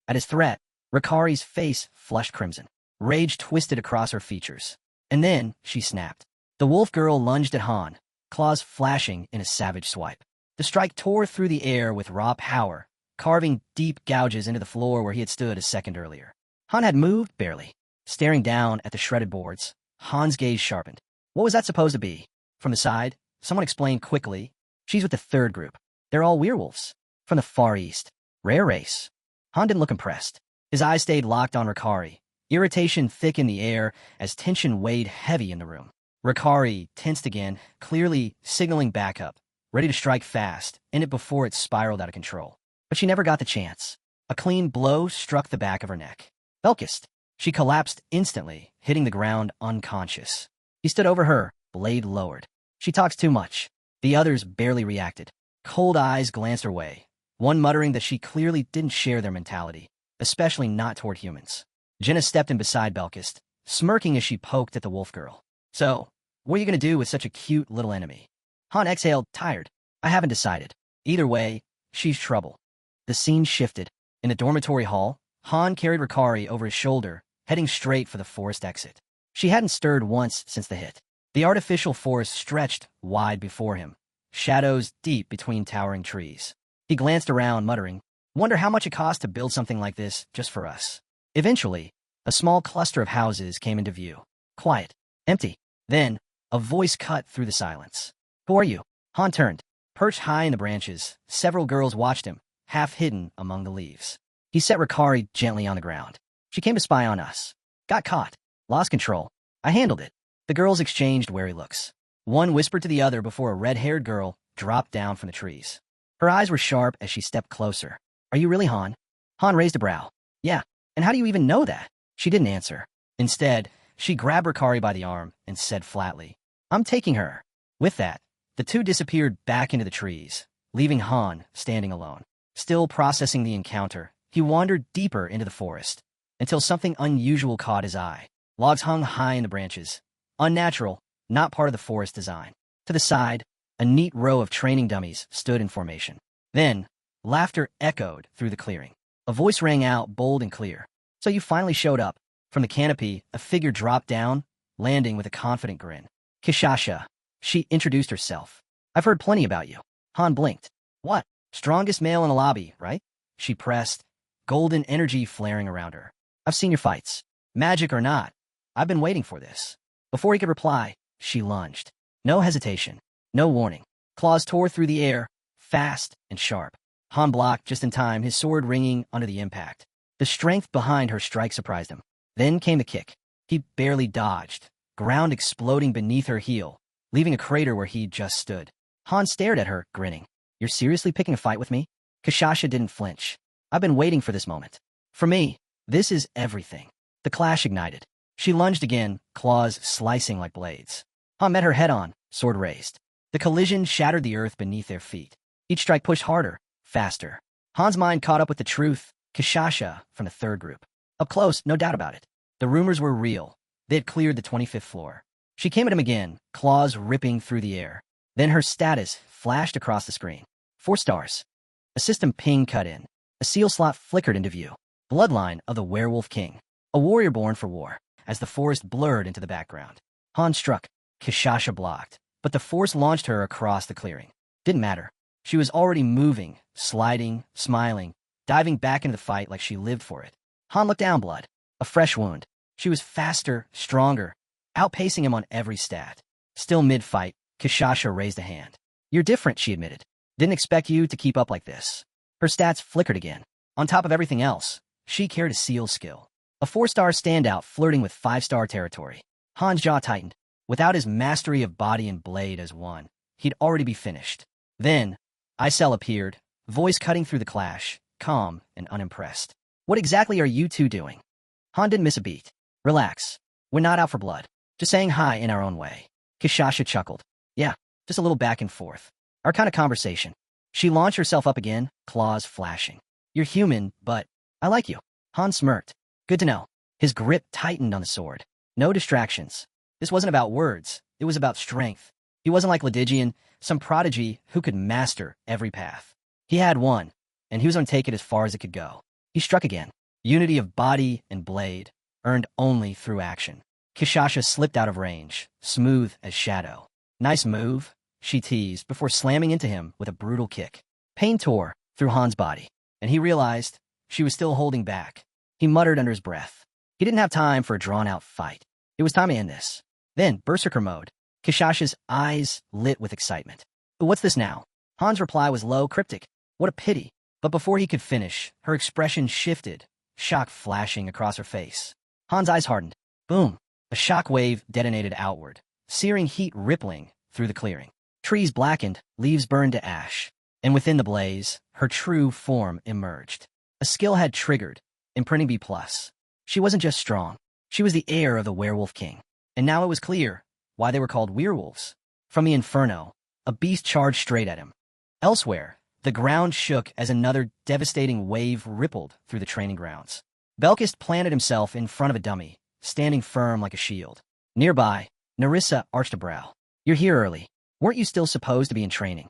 At his threat, Ricari's face flushed crimson. Rage twisted across her features. And then she snapped. The wolf girl lunged at Han, claws flashing in a savage swipe. The strike tore through the air with raw power, carving deep gouges into the floor where he had stood a second earlier. Han had moved barely. Staring down at the shredded boards, Han's gaze sharpened. What was that supposed to be? From the side, someone explained quickly, "She's with the 3rd group. They're all werewolves. From the Far East. Rare race." Han didn't look impressed. His eyes stayed locked on Ricari. Irritation thick in the air as tension weighed heavy in the room. Ricari tensed again, clearly signaling backup, ready to strike fast, end it before it spiraled out of control. But she never got the chance. A clean blow struck the back of her neck. Belkis. She collapsed instantly, hitting the ground unconscious. He stood over her, blade lowered. "She talks too much." The others barely reacted. Cold eyes glanced her way, one muttering that she clearly didn't share their mentality, especially not toward humans. Jenna stepped in beside Belkis, smirking as she poked at the wolf girl. So, what are you gonna do with such a cute little enemy? Han exhaled, tired. I haven't decided. Either way, she's trouble. The scene shifted. In the dormitory hall, Han carried Rikari over his shoulder, heading straight for the forest exit. She hadn't stirred once since the hit. The artificial forest stretched wide before him, shadows deep between towering trees. He glanced around, muttering, "Wonder how much it costs to build something like this just for us." Eventually, a small cluster of houses came into view. Quiet. Empty. Then, a voice cut through the silence. "Who are you?" Han turned. Perched high in the branches, several girls watched him, half hidden among the leaves. He set Rikari gently on the ground. "She came to spy on us. Got caught. Lost control. I handled it." The girls exchanged wary looks. One whispered to the other before a red-haired girl dropped down from the trees. Her eyes were sharp as she stepped closer. "Are you really Han?" Han raised a brow. "Yeah. And how do you even know that?" She didn't answer. Instead, she grabbed Rikari by the arm and said flatly, "I'm taking her." With that, the two disappeared back into the trees, leaving Han standing alone. Still processing the encounter, he wandered deeper into the forest, until something unusual caught his eye. Logs hung high in the branches. Unnatural, not part of the forest design. To the side, a neat row of training dummies stood in formation. Then, laughter echoed through the clearing. A voice rang out bold and clear. "So you finally showed up." From the canopy, a figure dropped down, landing with a confident grin. "Kishasha." She introduced herself. "I've heard plenty about you." Han blinked. "What? Strongest male in the lobby, right?" She pressed, golden energy flaring around her. "I've seen your fights. Magic or not, I've been waiting for this." Before he could reply, she lunged. No hesitation, no warning. Claws tore through the air, fast and sharp. Han blocked just in time, his sword ringing under the impact. The strength behind her strike surprised him. Then came the kick. He barely dodged, ground exploding beneath her heel, leaving a crater where he'd just stood. Han stared at her, grinning. "You're seriously picking a fight with me?" Kishasha didn't flinch. "I've been waiting for this moment. For me, this is everything." The clash ignited. She lunged again, claws slicing like blades. Han met her head-on, sword raised. The collision shattered the earth beneath their feet. Each strike pushed harder, faster. Han's mind caught up with the truth. Kishasha from the third group. Up close, no doubt about it. The rumors were real. They had cleared the 25th floor. She came at him again, claws ripping through the air. Then her status flashed across the screen. 4 stars. A system ping cut in. A seal slot flickered into view. Bloodline of the Werewolf King. A warrior born for war. As the forest blurred into the background, Han struck. Kishasha blocked, but the force launched her across the clearing. Didn't matter. She was already moving, sliding, smiling, diving back into the fight like she lived for it. Han looked down, blood. A fresh wound. She was faster, stronger, outpacing him on every stat. Still mid-fight, Kishasha raised a hand. "You're different," she admitted. "Didn't expect you to keep up like this." Her stats flickered again. On top of everything else, she carried a seal skill. A 4-star standout flirting with 5-star territory. Han's jaw tightened. Without his mastery of body and blade as one, he'd already be finished. Then, Isel appeared, voice cutting through the clash, calm and unimpressed. "What exactly are you two doing?" Han didn't miss a beat. "Relax. We're not out for blood. Just saying hi in our own way." Kishasha chuckled. "Yeah, just a little back and forth. Our kind of conversation." She launched herself up again, claws flashing. "You're human, but I like you." Han smirked. "Good to know." His grip tightened on the sword. No distractions. This wasn't about words. It was about strength. He wasn't like Ladygian, some prodigy who could master every path. He had one, and he was going to take it as far as it could go. He struck again. Unity of body and blade, earned only through action. Kishasha slipped out of range, smooth as shadow. "Nice move," she teased before slamming into him with a brutal kick. Pain tore through Han's body, and he realized she was still holding back. He muttered under his breath. He didn't have time for a drawn-out fight. It was time to end this. Then, Berserker mode. Kishasha's eyes lit with excitement. "What's this now?" Han's reply was low, cryptic. "What a pity." But before he could finish, her expression shifted, shock flashing across her face. Han's eyes hardened. Boom! A shock wave detonated outward, searing heat rippling through the clearing. Trees blackened, leaves burned to ash, and within the blaze, her true form emerged. A skill had triggered, imprinting B+. She wasn't just strong. She was the heir of the Werewolf King. And now it was clear why they were called werewolves. From the inferno, a beast charged straight at him. Elsewhere, the ground shook as another devastating wave rippled through the training grounds. Belkist planted himself in front of a dummy, standing firm like a shield. Nearby, Nerissa arched a brow. You're here early. Weren't you still supposed to be in training?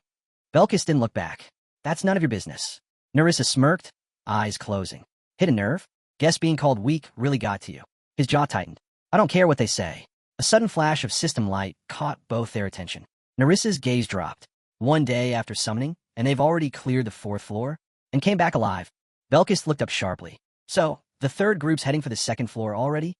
Belkis didn't look back. That's none of your business. Nerissa smirked, eyes closing. Hit a nerve? Guess being called weak really got to you. His jaw tightened. I don't care what they say. A sudden flash of system light caught both their attention. Nerissa's gaze dropped. One day after summoning, and they've already cleared the 4th floor, and came back alive. Belkis looked up sharply. So, the 3rd group's heading for the 2nd floor already?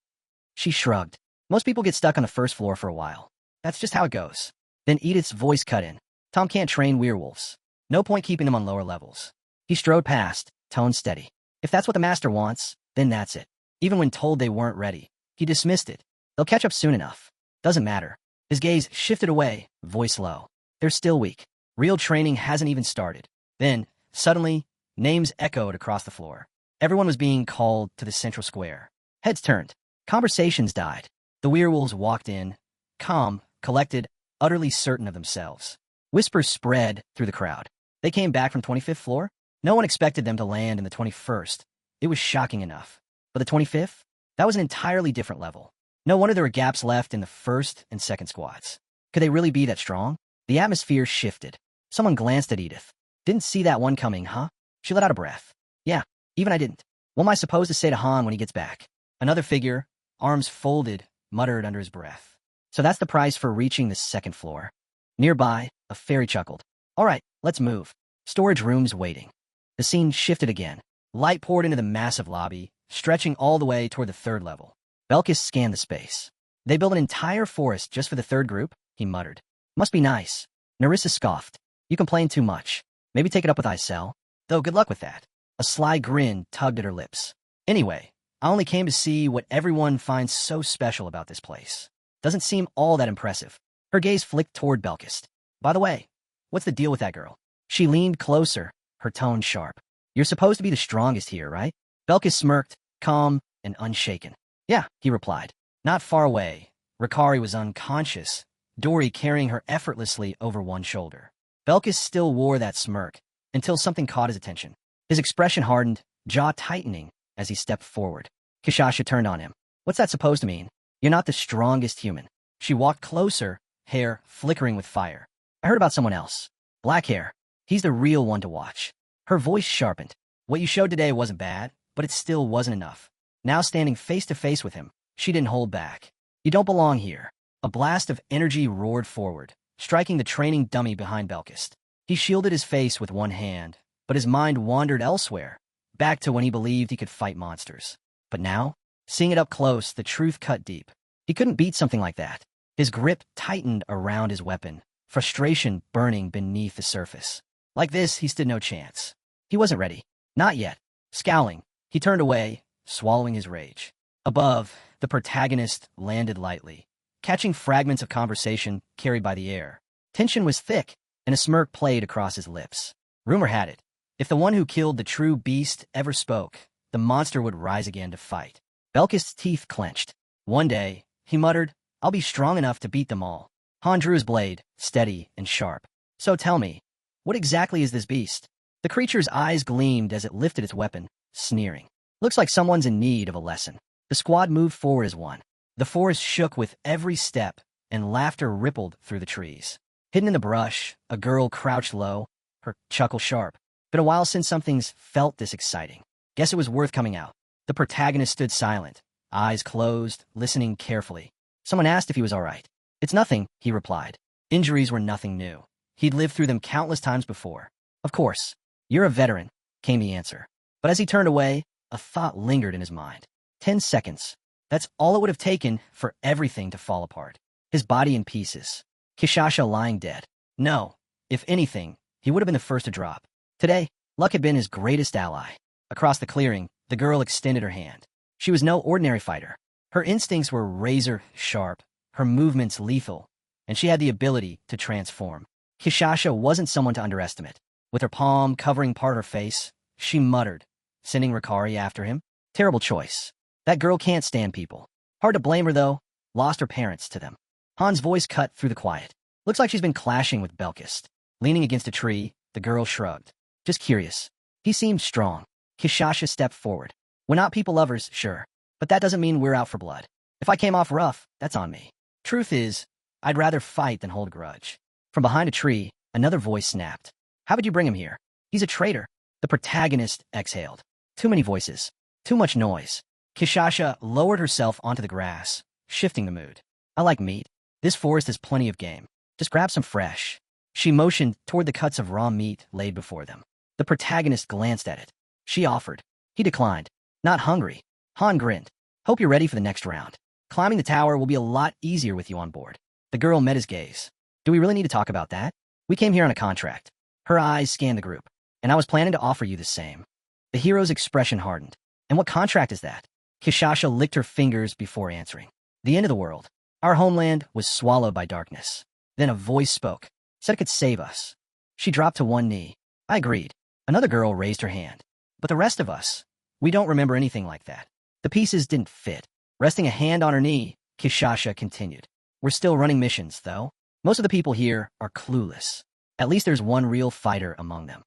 She shrugged. Most people get stuck on the 1st floor for a while. That's just how it goes. Then Edith's voice cut in. Tom can't train werewolves. No point keeping them on lower levels. He strode past, tone steady. If that's what the master wants, then that's it. Even when told they weren't ready, he dismissed it. They'll catch up soon enough. Doesn't matter. His gaze shifted away, voice low. They're still weak. Real training hasn't even started. Then, suddenly, names echoed across the floor. Everyone was being called to the central square. Heads turned. Conversations died. The werewolves walked in, calm, collected, utterly certain of themselves. Whispers spread through the crowd. They came back from 25th floor? No one expected them to land in the 21st. It was shocking enough. But the 25th? That was an entirely different level. No wonder there were gaps left in the 1st and 2nd squads. Could they really be that strong? The atmosphere shifted. Someone glanced at Edith. Didn't see that one coming, huh? She let out a breath. Yeah, even I didn't. What am I supposed to say to Han when he gets back? Another figure, arms folded, muttered under his breath. So that's the price for reaching the 2nd floor. Nearby, a fairy chuckled. All right, let's move. Storage rooms waiting. The scene shifted again. Light poured into the massive lobby, stretching all the way toward the 3rd level. Belkis scanned the space. They built an entire forest just for the 3rd group, he muttered. Must be nice. Nerissa scoffed. You complain too much. Maybe take it up with Isel. Though good luck with that. A sly grin tugged at her lips. Anyway, I only came to see what everyone finds so special about this place. Doesn't seem all that impressive. Her gaze flicked toward Belkis. By the way, what's the deal with that girl? She leaned closer, her tone sharp. You're supposed to be the strongest here, right? Belkis smirked, calm and unshaken. Yeah, he replied. Not far away. Rikari was unconscious, Dory carrying her effortlessly over one shoulder. Belkis still wore that smirk, until something caught his attention. His expression hardened, jaw tightening, as he stepped forward. Kishasha turned on him. What's that supposed to mean? You're not the strongest human. She walked closer, hair flickering with fire. I heard about someone else. Black hair. He's the real one to watch. Her voice sharpened. What you showed today wasn't bad, but it still wasn't enough. Now standing face to face with him, she didn't hold back. You don't belong here. A blast of energy roared forward, striking the training dummy behind Belkis. He shielded his face with one hand, but his mind wandered elsewhere, back to when he believed he could fight monsters. But now, seeing it up close, the truth cut deep. He couldn't beat something like that. His grip tightened around his weapon, frustration burning beneath the surface. Like this, he stood no chance. He wasn't ready. Not yet. Scowling, he turned away, swallowing his rage. Above, the protagonist landed lightly, catching fragments of conversation carried by the air. Tension was thick, and a smirk played across his lips. Rumor had it, if the one who killed the true beast ever spoke, the monster would rise again to fight. Belkis' teeth clenched. One day, he muttered, I'll be strong enough to beat them all. Han drew his blade, steady and sharp. So tell me, what exactly is this beast? The creature's eyes gleamed as it lifted its weapon, sneering. Looks like someone's in need of a lesson. The squad moved forward as one. The forest shook with every step, and laughter rippled through the trees. Hidden in the brush, a girl crouched low, her chuckle sharp. Been a while since something's felt this exciting. Guess it was worth coming out. The protagonist stood silent, eyes closed, listening carefully. Someone asked if he was all right. It's nothing, he replied. Injuries were nothing new. He'd lived through them countless times before. Of course. You're a veteran, came the answer. But as he turned away, a thought lingered in his mind. 10 seconds. That's all it would have taken for everything to fall apart. His body in pieces. Kishasha lying dead. No, if anything, he would have been the first to drop. Today, luck had been his greatest ally. Across the clearing, the girl extended her hand. She was no ordinary fighter. Her instincts were razor sharp, her movements lethal, and she had the ability to transform. Kishasha wasn't someone to underestimate. With her palm covering part of her face, she muttered, sending Rikari after him. Terrible choice. That girl can't stand people. Hard to blame her, though. Lost her parents to them. Han's voice cut through the quiet. Looks like she's been clashing with Belkis. Leaning against a tree, the girl shrugged. Just curious. He seemed strong. Kishasha stepped forward. We're not people lovers, sure. But that doesn't mean we're out for blood. If I came off rough, that's on me. Truth is, I'd rather fight than hold a grudge. From behind a tree, another voice snapped. How would you bring him here? He's a traitor. The protagonist exhaled. Too many voices. Too much noise. Kishasha lowered herself onto the grass, shifting the mood. I like meat. This forest has plenty of game. Just grab some fresh. She motioned toward the cuts of raw meat laid before them. The protagonist glanced at it. She offered. He declined. Not hungry. Han grinned. Hope you're ready for the next round. Climbing the tower will be a lot easier with you on board. The girl met his gaze. Do we really need to talk about that? We came here on a contract. Her eyes scanned the group. And I was planning to offer you the same. The hero's expression hardened. And what contract is that? Kishasha licked her fingers before answering. The end of the world. Our homeland was swallowed by darkness. Then a voice spoke. Said it could save us. She dropped to one knee. I agreed. Another girl raised her hand. But the rest of us, we don't remember anything like that. The pieces didn't fit. Resting a hand on her knee, Kishasha continued. We're still running missions, though. Most of the people here are clueless. At least there's one real fighter among them.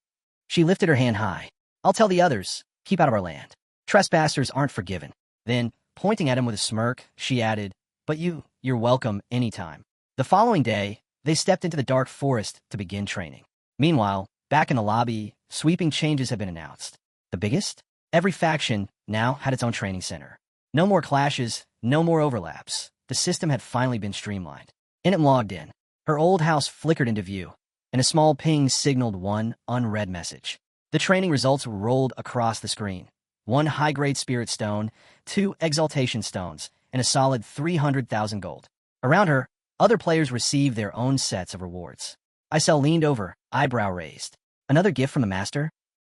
She lifted her hand high. I'll tell the others, keep out of our land. Trespassers aren't forgiven. Then, pointing at him with a smirk, she added, but you're welcome anytime. The following day, they stepped into the dark forest to begin training. Meanwhile, back in the lobby, sweeping changes had been announced. The biggest? Every faction now had its own training center. No more clashes, no more overlaps. The system had finally been streamlined. Inim logged in. Her old house flickered into view, and a small ping signaled one unread message. The training results rolled across the screen. 1 high-grade spirit stone, 2 exaltation stones, and a solid 300,000 gold. Around her, other players received their own sets of rewards. Isel leaned over, eyebrow raised. Another gift from the master?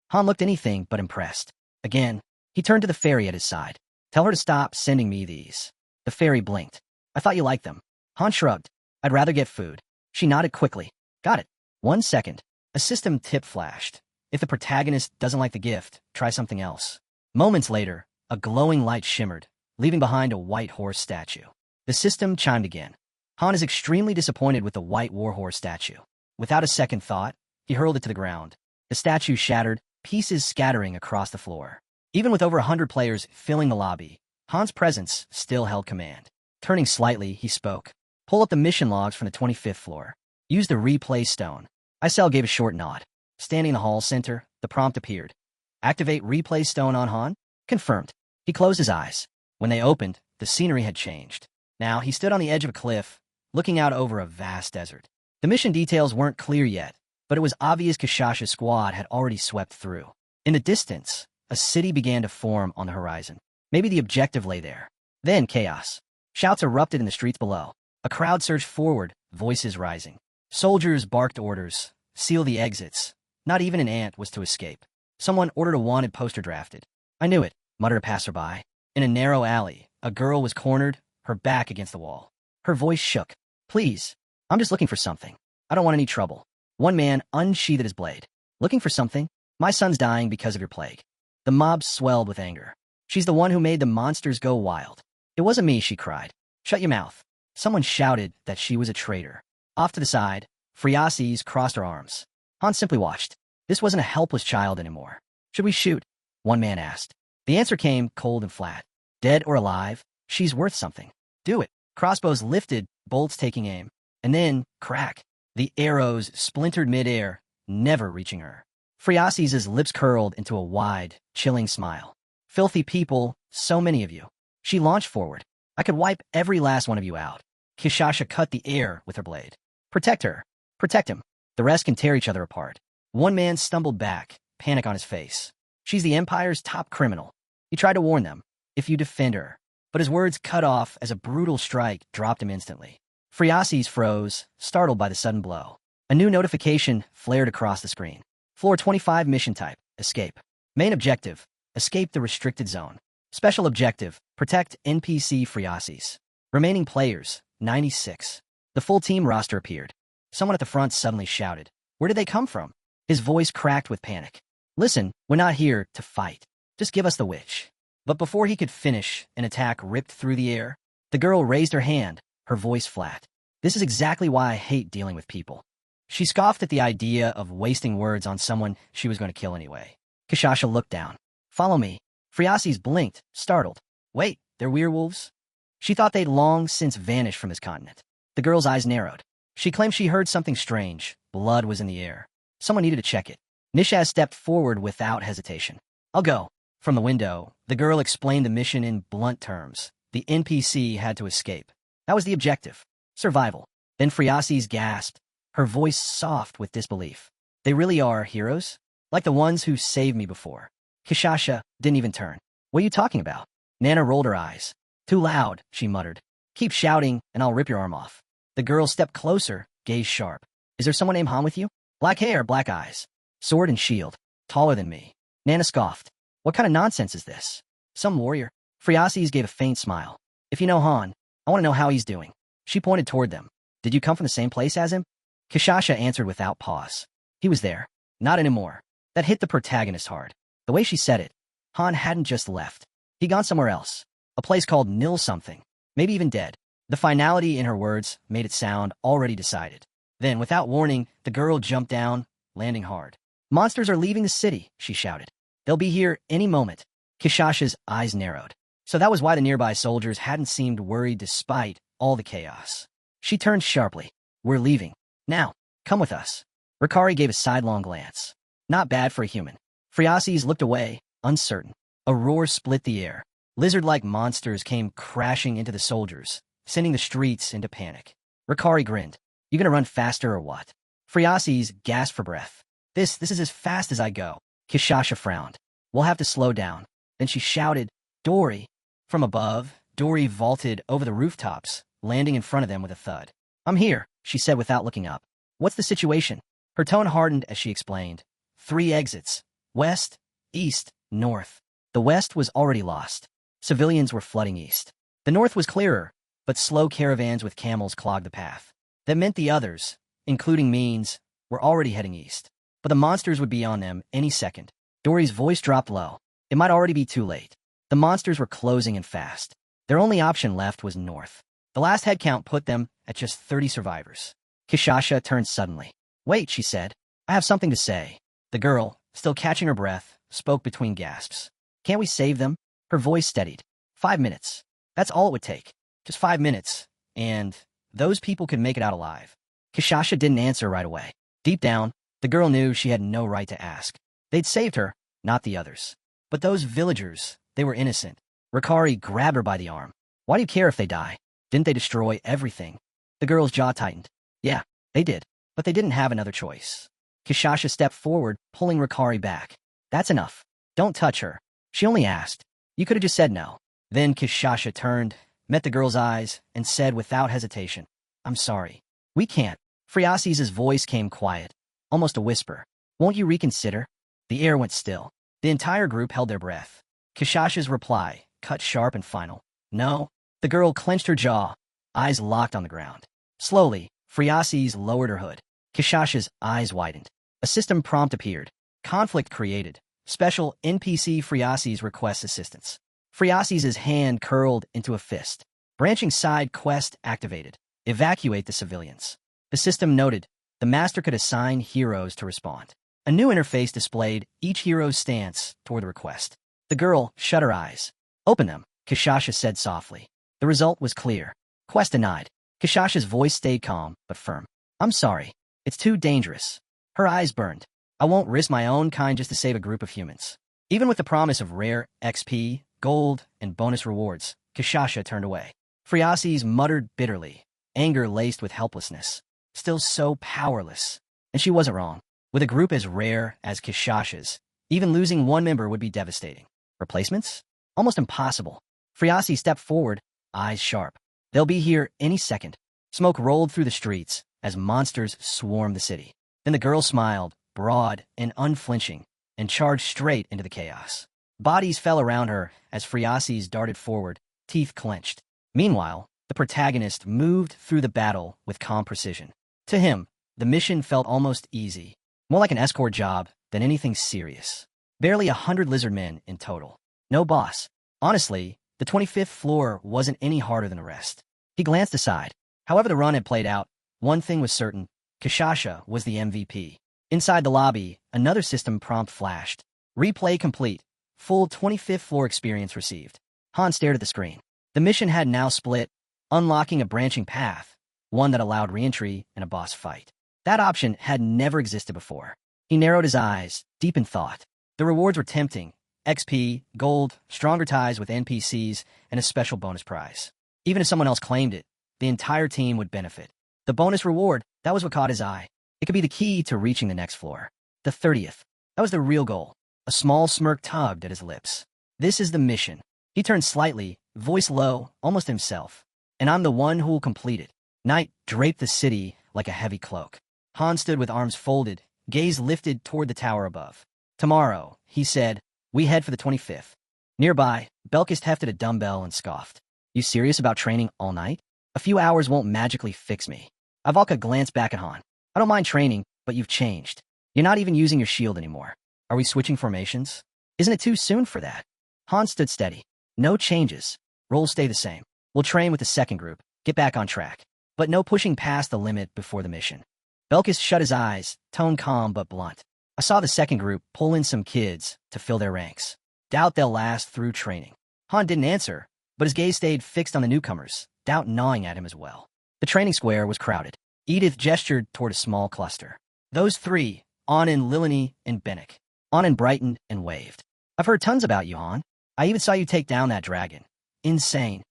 Han looked anything but impressed. Again, he turned to the fairy at his side. Tell her to stop sending me these. The fairy blinked. I thought you liked them. Han shrugged. I'd rather get food. She nodded quickly. Got it. 1 second. A system tip flashed. If the protagonist doesn't like the gift, try something else. Moments later, a glowing light shimmered, leaving behind a white horse statue. The system chimed again. Han is extremely disappointed with the white warhorse statue. Without a second thought, he hurled it to the ground. The statue shattered, pieces scattering across the floor. Even with over 100 players filling the lobby, Han's presence still held command. Turning slightly, he spoke. Pull up the mission logs from the 25th floor. Use the replay stone. Isel gave a short nod. Standing in the hall center, the prompt appeared. Activate replay stone on Han? Confirmed. He closed his eyes. When they opened, the scenery had changed. Now, he stood on the edge of a cliff, looking out over a vast desert. The mission details weren't clear yet, but it was obvious Kishasha's squad had already swept through. In the distance, a city began to form on the horizon. Maybe the objective lay there. Then chaos. Shouts erupted in the streets below. A crowd surged forward, voices rising. Soldiers barked orders. Seal the exits. Not even an ant was to escape. Someone ordered a wanted poster drafted. I knew it, muttered a passerby. In a narrow alley, a girl was cornered, her back against the wall. Her voice shook. Please, I'm just looking for something. I don't want any trouble. One man unsheathed his blade. Looking for something? My son's dying because of your plague. The mob swelled with anger. She's the one who made the monsters go wild. It wasn't me, she cried. Shut your mouth. Someone shouted that she was a traitor. Off to the side, Friases crossed her arms. Han simply watched. This wasn't a helpless child anymore. Should we shoot? One man asked. The answer came cold and flat. Dead or alive, she's worth something. Do it. Crossbows lifted, bolts taking aim. And then, crack. The arrows splintered midair, never reaching her. Friases' lips curled into a wide, chilling smile. Filthy people, so many of you. She launched forward. I could wipe every last one of you out. Kishasha cut the air with her blade. Protect her. Protect him. The rest can tear each other apart. One man stumbled back, panic on his face. She's the Empire's top criminal. He tried to warn them. If you defend her. But his words cut off as a brutal strike dropped him instantly. Friases froze, startled by the sudden blow. A new notification flared across the screen. Floor 25 mission type, escape. Main objective, escape the restricted zone. Special objective, protect NPC Friases. Remaining players, 96. The full team roster appeared. Someone at the front suddenly shouted. Where did they come from? His voice cracked with panic. Listen, we're not here to fight. Just give us the witch. But before he could finish, an attack ripped through the air. The girl raised her hand, her voice flat. This is exactly why I hate dealing with people. She scoffed at the idea of wasting words on someone she was going to kill anyway. Kishasha looked down. Follow me. Friases blinked, startled. Wait, they're werewolves? She thought they'd long since vanished from this continent. The girl's eyes narrowed. She claimed she heard something strange. Blood was in the air. Someone needed to check it. Nishaz stepped forward without hesitation. I'll go. From the window, the girl explained the mission in blunt terms. The NPC had to escape. That was the objective. Survival. Then Friasis gasped, her voice soft with disbelief. They really are heroes? Like the ones who saved me before. Kishasha didn't even turn. What are you talking about? Nana rolled her eyes. Too loud, she muttered. Keep shouting, and I'll rip your arm off. The girl stepped closer, gaze sharp. Is there someone named Han with you? Black hair, black eyes. Sword and shield. Taller than me. Nana scoffed. What kind of nonsense is this? Some warrior. Friasis gave a faint smile. If you know Han, I want to know how he's doing. She pointed toward them. Did you come from the same place as him? Kishasha answered without pause. He was there. Not anymore. That hit the protagonist hard. The way she said it, Han hadn't just left. He'd gone somewhere else. A place called Nil something. Maybe even dead. The finality in her words made it sound already decided. Then, without warning, the girl jumped down, landing hard. Monsters are leaving the city, she shouted. They'll be here any moment. Kishasha's eyes narrowed. So that was why the nearby soldiers hadn't seemed worried despite all the chaos. She turned sharply. We're leaving. Now, come with us. Rikari gave a sidelong glance. Not bad for a human. Friasis looked away, uncertain. A roar split the air. Lizard-like monsters came crashing into the soldiers, sending the streets into panic. Rikari grinned. You gonna run faster or what? Friasis gasped for breath. This is as fast as I go. Kishasha frowned. We'll have to slow down. Then she shouted, Dory. From above, Dory vaulted over the rooftops, landing in front of them with a thud. I'm here, she said without looking up. What's the situation? Her tone hardened as she explained. 3 exits. West, east, north. The west was already lost. Civilians were flooding east. The north was clearer, but slow caravans with camels clogged the path. That meant the others, including Means, were already heading east. But the monsters would be on them any second. Dory's voice dropped low. It might already be too late. The monsters were closing in fast. Their only option left was north. The last head count put them at just 30 survivors. Kishasha turned suddenly. Wait, she said. I have something to say. The girl, still catching her breath, spoke between gasps. Can't we save them? Her voice steadied. 5 minutes. That's all it would take. Just 5 minutes. And those people could make it out alive. Kishasha didn't answer right away. Deep down, the girl knew she had no right to ask. They'd saved her, not the others. But those villagers, they were innocent. Rikari grabbed her by the arm. Why do you care if they die? Didn't they destroy everything? The girl's jaw tightened. Yeah, they did. But they didn't have another choice. Kishasha stepped forward, pulling Rikari back. That's enough. Don't touch her. She only asked. You could have just said no. Then Kishasha turned, met the girl's eyes, and said without hesitation, I'm sorry. We can't. Friasis' voice came quiet, almost a whisper. Won't you reconsider? The air went still. The entire group held their breath. Kishasha's reply, cut sharp and final. No. The girl clenched her jaw, eyes locked on the ground. Slowly, Friasis lowered her hood. Kishasha's eyes widened. A system prompt appeared. Conflict created. Special NPC Friasis requests assistance. Friasis' hand curled into a fist. Branching side quest activated. Evacuate the civilians. The system noted. The master could assign heroes to respond. A new interface displayed each hero's stance toward the request. The girl shut her eyes. Open them, Kishasha said softly. The result was clear. Quest denied. Kishasha's voice stayed calm, but firm. I'm sorry. It's too dangerous. Her eyes burned. I won't risk my own kind just to save a group of humans. Even with the promise of rare XP, gold, and bonus rewards, Kishasha turned away. Friasis muttered bitterly, anger laced with helplessness. Still so powerless. And she wasn't wrong. With a group as rare as Kishasha's, even losing one member would be devastating. Replacements? Almost impossible. Friasis stepped forward, eyes sharp. They'll be here any second. Smoke rolled through the streets as monsters swarmed the city. Then the girl smiled, broad and unflinching, and charged straight into the chaos. Bodies fell around her as Friasis darted forward, teeth clenched. Meanwhile, the protagonist moved through the battle with calm precision. To him, the mission felt almost easy, more like an escort job than anything serious. Barely 100 lizard men in total. No boss. Honestly, the 25th floor wasn't any harder than the rest. He glanced aside. However the run had played out, one thing was certain. Kishasha was the MVP. Inside the lobby, another system prompt flashed. Replay complete. Full 25th floor experience received. Han stared at the screen. The mission had now split, unlocking a branching path, one that allowed re-entry and a boss fight. That option had never existed before. He narrowed his eyes, deep in thought. The rewards were tempting: XP, gold, stronger ties with NPCs, and a special bonus prize. Even if someone else claimed it, the entire team would benefit. The bonus reward, that was what caught his eye. It could be the key to reaching the next floor. The 30th. That was the real goal. A small smirk tugged at his lips. This is the mission. He turned slightly, voice low, almost himself. And I'm the one who will complete it. Night draped the city like a heavy cloak. Han stood with arms folded, gaze lifted toward the tower above. Tomorrow, he said, we head for the 25th. Nearby, Belkist hefted a dumbbell and scoffed. You serious about training all night? A few hours won't magically fix me. Ivalka glanced back at Han. I don't mind training, but you've changed. You're not even using your shield anymore. Are we switching formations? Isn't it too soon for that? Han stood steady. No changes. Roles stay the same. We'll train with the second group, get back on track. But no pushing past the limit before the mission. Belkis shut his eyes, tone calm but blunt. I saw the second group pull in some kids to fill their ranks. Doubt they'll last through training. Han didn't answer, but his gaze stayed fixed on the newcomers, doubt gnawing at him as well. The training square was crowded. Edith gestured toward a small cluster. Those three, Anand, Lilini, and Bennick. Anand brightened and waved. I've heard tons about you, Han. I even saw you take down that dragon. Insane.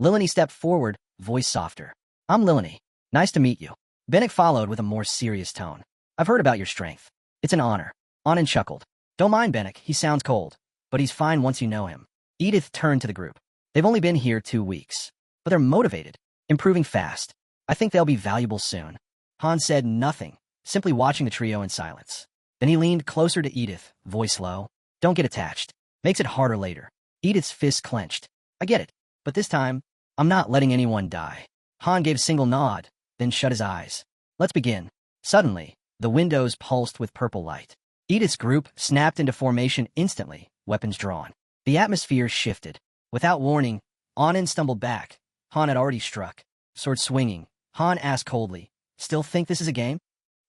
Lilini stepped forward, voice softer. I'm Lilini. Nice to meet you. Bennick followed with a more serious tone. I've heard about your strength. It's an honor. Anand chuckled. Don't mind Bennick, he sounds cold. But he's fine once you know him. Edith turned to the group. They've only been here 2 weeks. But they're motivated. Improving fast. I think they'll be valuable soon. Han said nothing, simply watching the trio in silence. Then he leaned closer to Edith, voice low. Don't get attached. Makes it harder later. Edith's fist clenched. I get it. But this time, I'm not letting anyone die. Han gave a single nod, then shut his eyes. Let's begin. Suddenly, the windows pulsed with purple light. Edith's group snapped into formation instantly, weapons drawn. The atmosphere shifted. Without warning, Anand stumbled back. Han had already struck. Sword swinging, Han asked coldly, still think this is a game?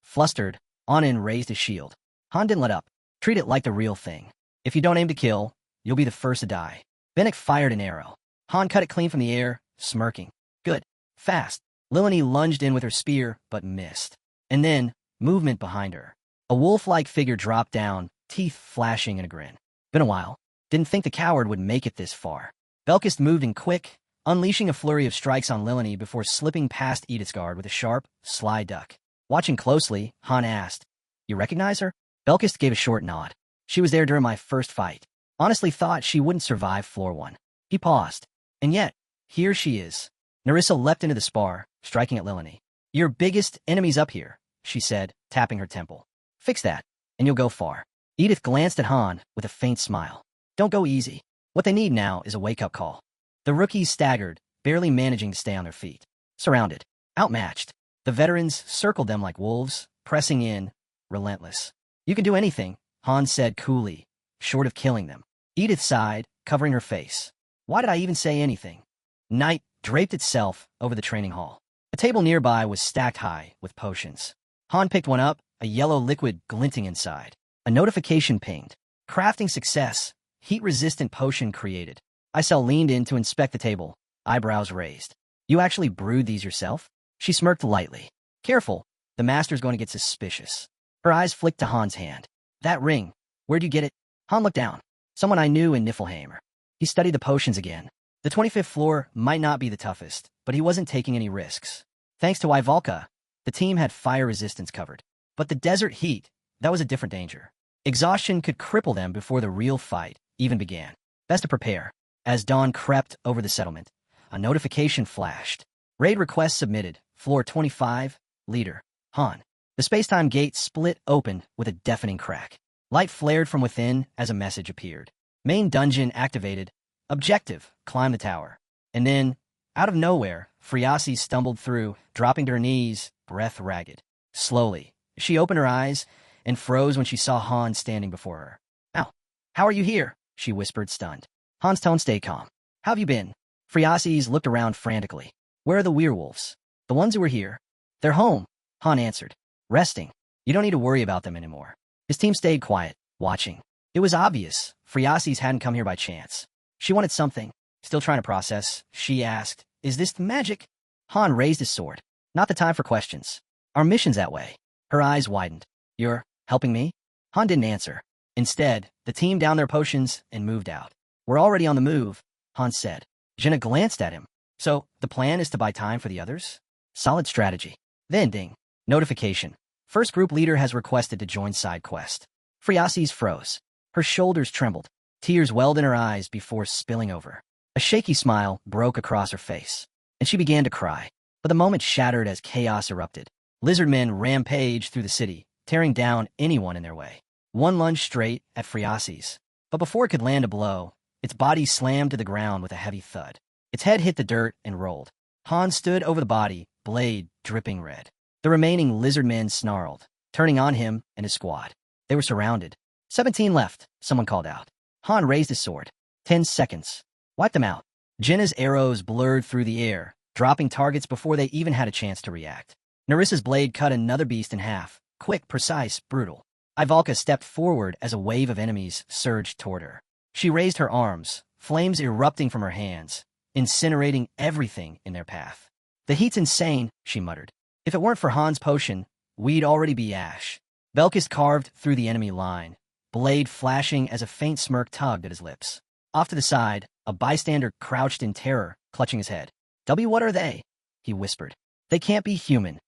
Flustered, Anand raised his shield. Han didn't let up. Treat it like the real thing. If you don't aim to kill, you'll be the first to die. Bennick fired an arrow. Han cut it clean from the air, smirking. Good. Fast. Lilini lunged in with her spear, but missed. And then, movement behind her. A wolf-like figure dropped down, teeth flashing in a grin. Been a while. Didn't think the coward would make it this far. Belkist moved in quick, unleashing a flurry of strikes on Lilini before slipping past Edith's guard with a sharp, sly duck. Watching closely, Han asked, You recognize her? Belkist gave a short nod. She was there during my first fight. Honestly thought she wouldn't survive floor 1. He paused. And yet, here she is. Narissa leapt into the spar, striking at Lilini. Your biggest enemy's up here, she said, tapping her temple. Fix that, and you'll go far. Edith glanced at Han with a faint smile. Don't go easy. What they need now is a wake-up call. The rookies staggered, barely managing to stay on their feet. Surrounded, outmatched. The veterans circled them like wolves, pressing in, relentless. You can do anything, Han said coolly, short of killing them. Edith sighed, covering her face. Why did I even say anything? Night draped itself over the training hall. A table nearby was stacked high with potions. Han picked one up, a yellow liquid glinting inside. A notification pinged. Crafting success. Heat-resistant potion created. Isel leaned in to inspect the table, eyebrows raised. You actually brewed these yourself? She smirked lightly. Careful, the master's going to get suspicious. Her eyes flicked to Han's hand. That ring, where'd you get it? Han looked down. Someone I knew in Niflheim. He studied the potions again. The 25th floor might not be the toughest, but he wasn't taking any risks. Thanks to Ivalka, the team had fire resistance covered. But the desert heat, that was a different danger. Exhaustion could cripple them before the real fight even began. Best to prepare. As dawn crept over the settlement, a notification flashed. Raid request submitted. Floor 25, leader, Han. The space-time gate split open with a deafening crack. Light flared from within as a message appeared. Main dungeon activated. Objective, climb the tower. And then, out of nowhere, Friasi stumbled through, dropping to her knees, breath ragged. Slowly, she opened her eyes and froze when she saw Han standing before her. Ow, how are you here? She whispered, stunned. Han's tone stayed calm. How have you been? Friasis looked around frantically. Where are the werewolves? The ones who were here? They're home, Han answered. Resting. You don't need to worry about them anymore. His team stayed quiet, watching. It was obvious Friasis hadn't come here by chance. She wanted something Still trying to process, she asked, "Is this the magic?" Han raised his sword. "Not the time for questions. Our mission's that way." Her eyes widened. "You're helping me?" Han didn't answer. Instead, the team downed their potions and moved out. "We're already on the move," Han said. Jenna glanced at him. "So, the plan is to buy time for the others?" "Solid strategy." Then ding. Notification. First group leader has requested to join side quest. Friasis froze. Her shoulders trembled. Tears welled in her eyes before spilling over. A shaky smile broke across her face, and she began to cry. But the moment shattered as chaos erupted. Lizard men rampaged through the city, tearing down anyone in their way. One lunged straight at Friasis, but before it could land a blow, its body slammed to the ground with a heavy thud. Its head hit the dirt and rolled. Han stood over the body, blade dripping red. The remaining lizard men snarled, turning on him and his squad. They were surrounded. 17 left, someone called out. Han raised his sword. 10 seconds. Wipe them out. Jenna's arrows blurred through the air, dropping targets before they even had a chance to react. Nerissa's blade cut another beast in half. Quick, precise, brutal. Ivalka stepped forward as a wave of enemies surged toward her. She raised her arms, flames erupting from her hands, incinerating everything in their path. "The heat's insane," she muttered. "If it weren't for Han's potion, we'd already be ash." Belkis carved through the enemy line, blade flashing as a faint smirk tugged at his lips. Off to the side, a bystander crouched in terror, clutching his head. What are they?" he whispered. "They can't be human."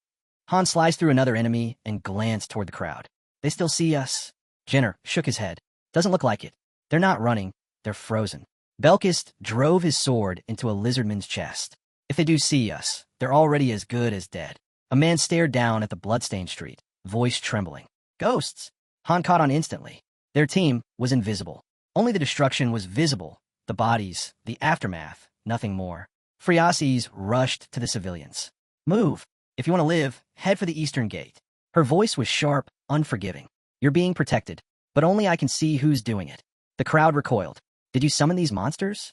Han sliced through another enemy and glanced toward the crowd. "They still see us?" Jenner shook his head. "Doesn't look like it. They're not running. They're frozen." Belkis drove his sword into a lizardman's chest. "If they do see us, they're already as good as dead." A man stared down at the bloodstained street, voice trembling. "Ghosts!" Han caught on instantly. Their team was invisible. Only the destruction was visible. The bodies, the aftermath, nothing more. Friasis rushed to the civilians. "Move. If you want to live, head for the eastern gate." Her voice was sharp, unforgiving. "You're being protected, but only I can see who's doing it." The crowd recoiled. "Did you summon these monsters?"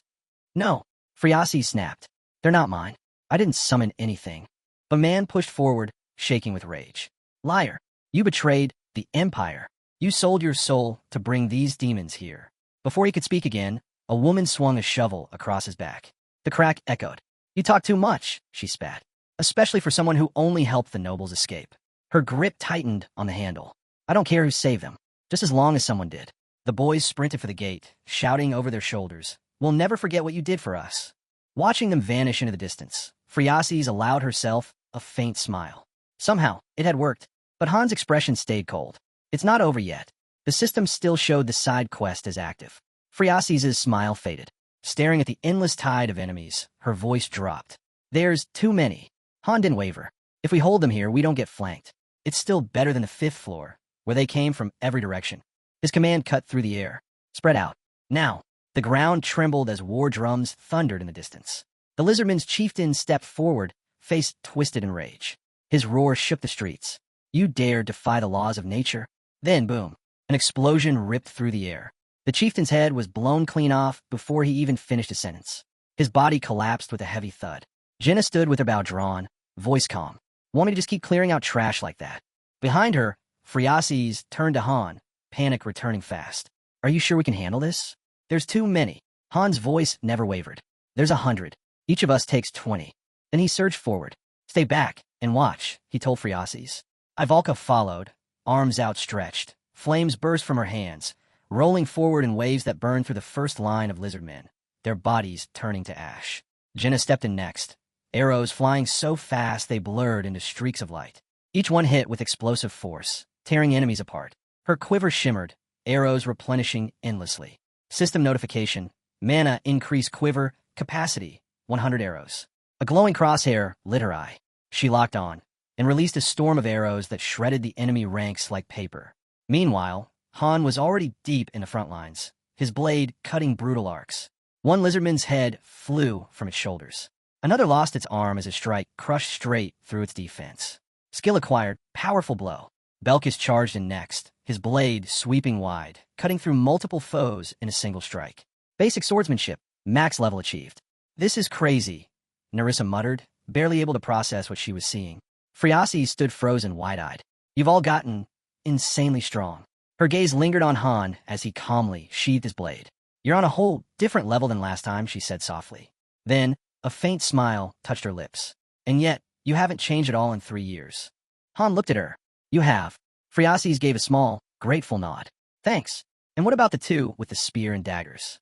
"No." Friasis snapped. "They're not mine. I didn't summon anything." The man pushed forward, shaking with rage. "Liar. You betrayed the Empire. You sold your soul to bring these demons here." Before he could speak again, a woman swung a shovel across his back. The crack echoed. "You talk too much," she spat. "Especially for someone who only helped the nobles escape." Her grip tightened on the handle. "I don't care who saved them, just as long as someone did." The boys sprinted for the gate, shouting over their shoulders, "We'll never forget what you did for us." Watching them vanish into the distance, Friasis allowed herself a faint smile. Somehow, it had worked, but Han's expression stayed cold. "It's not over yet." The system still showed the side quest as active. Friasis' smile faded. Staring at the endless tide of enemies, her voice dropped. "There's too many." Han didn't waver. "If we hold them here, we don't get flanked. It's still better than the 5th floor, where they came from every direction." His command cut through the air. "Spread out. Now." The ground trembled as war drums thundered in the distance. The lizardman's chieftain stepped forward, face twisted in rage. His roar shook the streets. "You dare defy the laws of nature?" Then, boom, an explosion ripped through the air. The chieftain's head was blown clean off before he even finished a sentence. His body collapsed with a heavy thud. Jenna stood with her bow drawn, voice calm. "Want me to just keep clearing out trash like that?" Behind her, Friasis turned to Han, panic returning fast. "Are you sure we can handle this?" "There's too many." Han's voice never wavered. "There's 100. Each of us takes 20. Then he surged forward. "Stay back and watch," he told Friasis. Ivalka followed, arms outstretched. Flames burst from her hands, rolling forward in waves that burned through the first line of lizard men, their bodies turning to ash. Jenna stepped in next, arrows flying so fast they blurred into streaks of light. Each one hit with explosive force, tearing enemies apart. Her quiver shimmered, arrows replenishing endlessly. System notification: mana increase quiver capacity 100 arrows. A glowing crosshair lit her eye. She locked on and released a storm of arrows that shredded the enemy ranks like paper. Meanwhile, Han was already deep in the front lines, his blade cutting brutal arcs. One lizardman's head flew from its shoulders. Another lost its arm as a strike crushed straight through its defense. Skill acquired, powerful blow. Belkis charged in next, his blade sweeping wide, cutting through multiple foes in a single strike. Basic swordsmanship, max level achieved. "This is crazy," Nerissa muttered, barely able to process what she was seeing. Friasis stood frozen, wide-eyed. "You've all gotten insanely strong." Her gaze lingered on Han as he calmly sheathed his blade. You're on a whole different level than last time, she said softly. Then, a faint smile touched her lips. And yet, you haven't changed at all in 3 years. Han looked at her. You have. Phreaces gave a small, grateful nod. Thanks. And what about the two with the spear and daggers?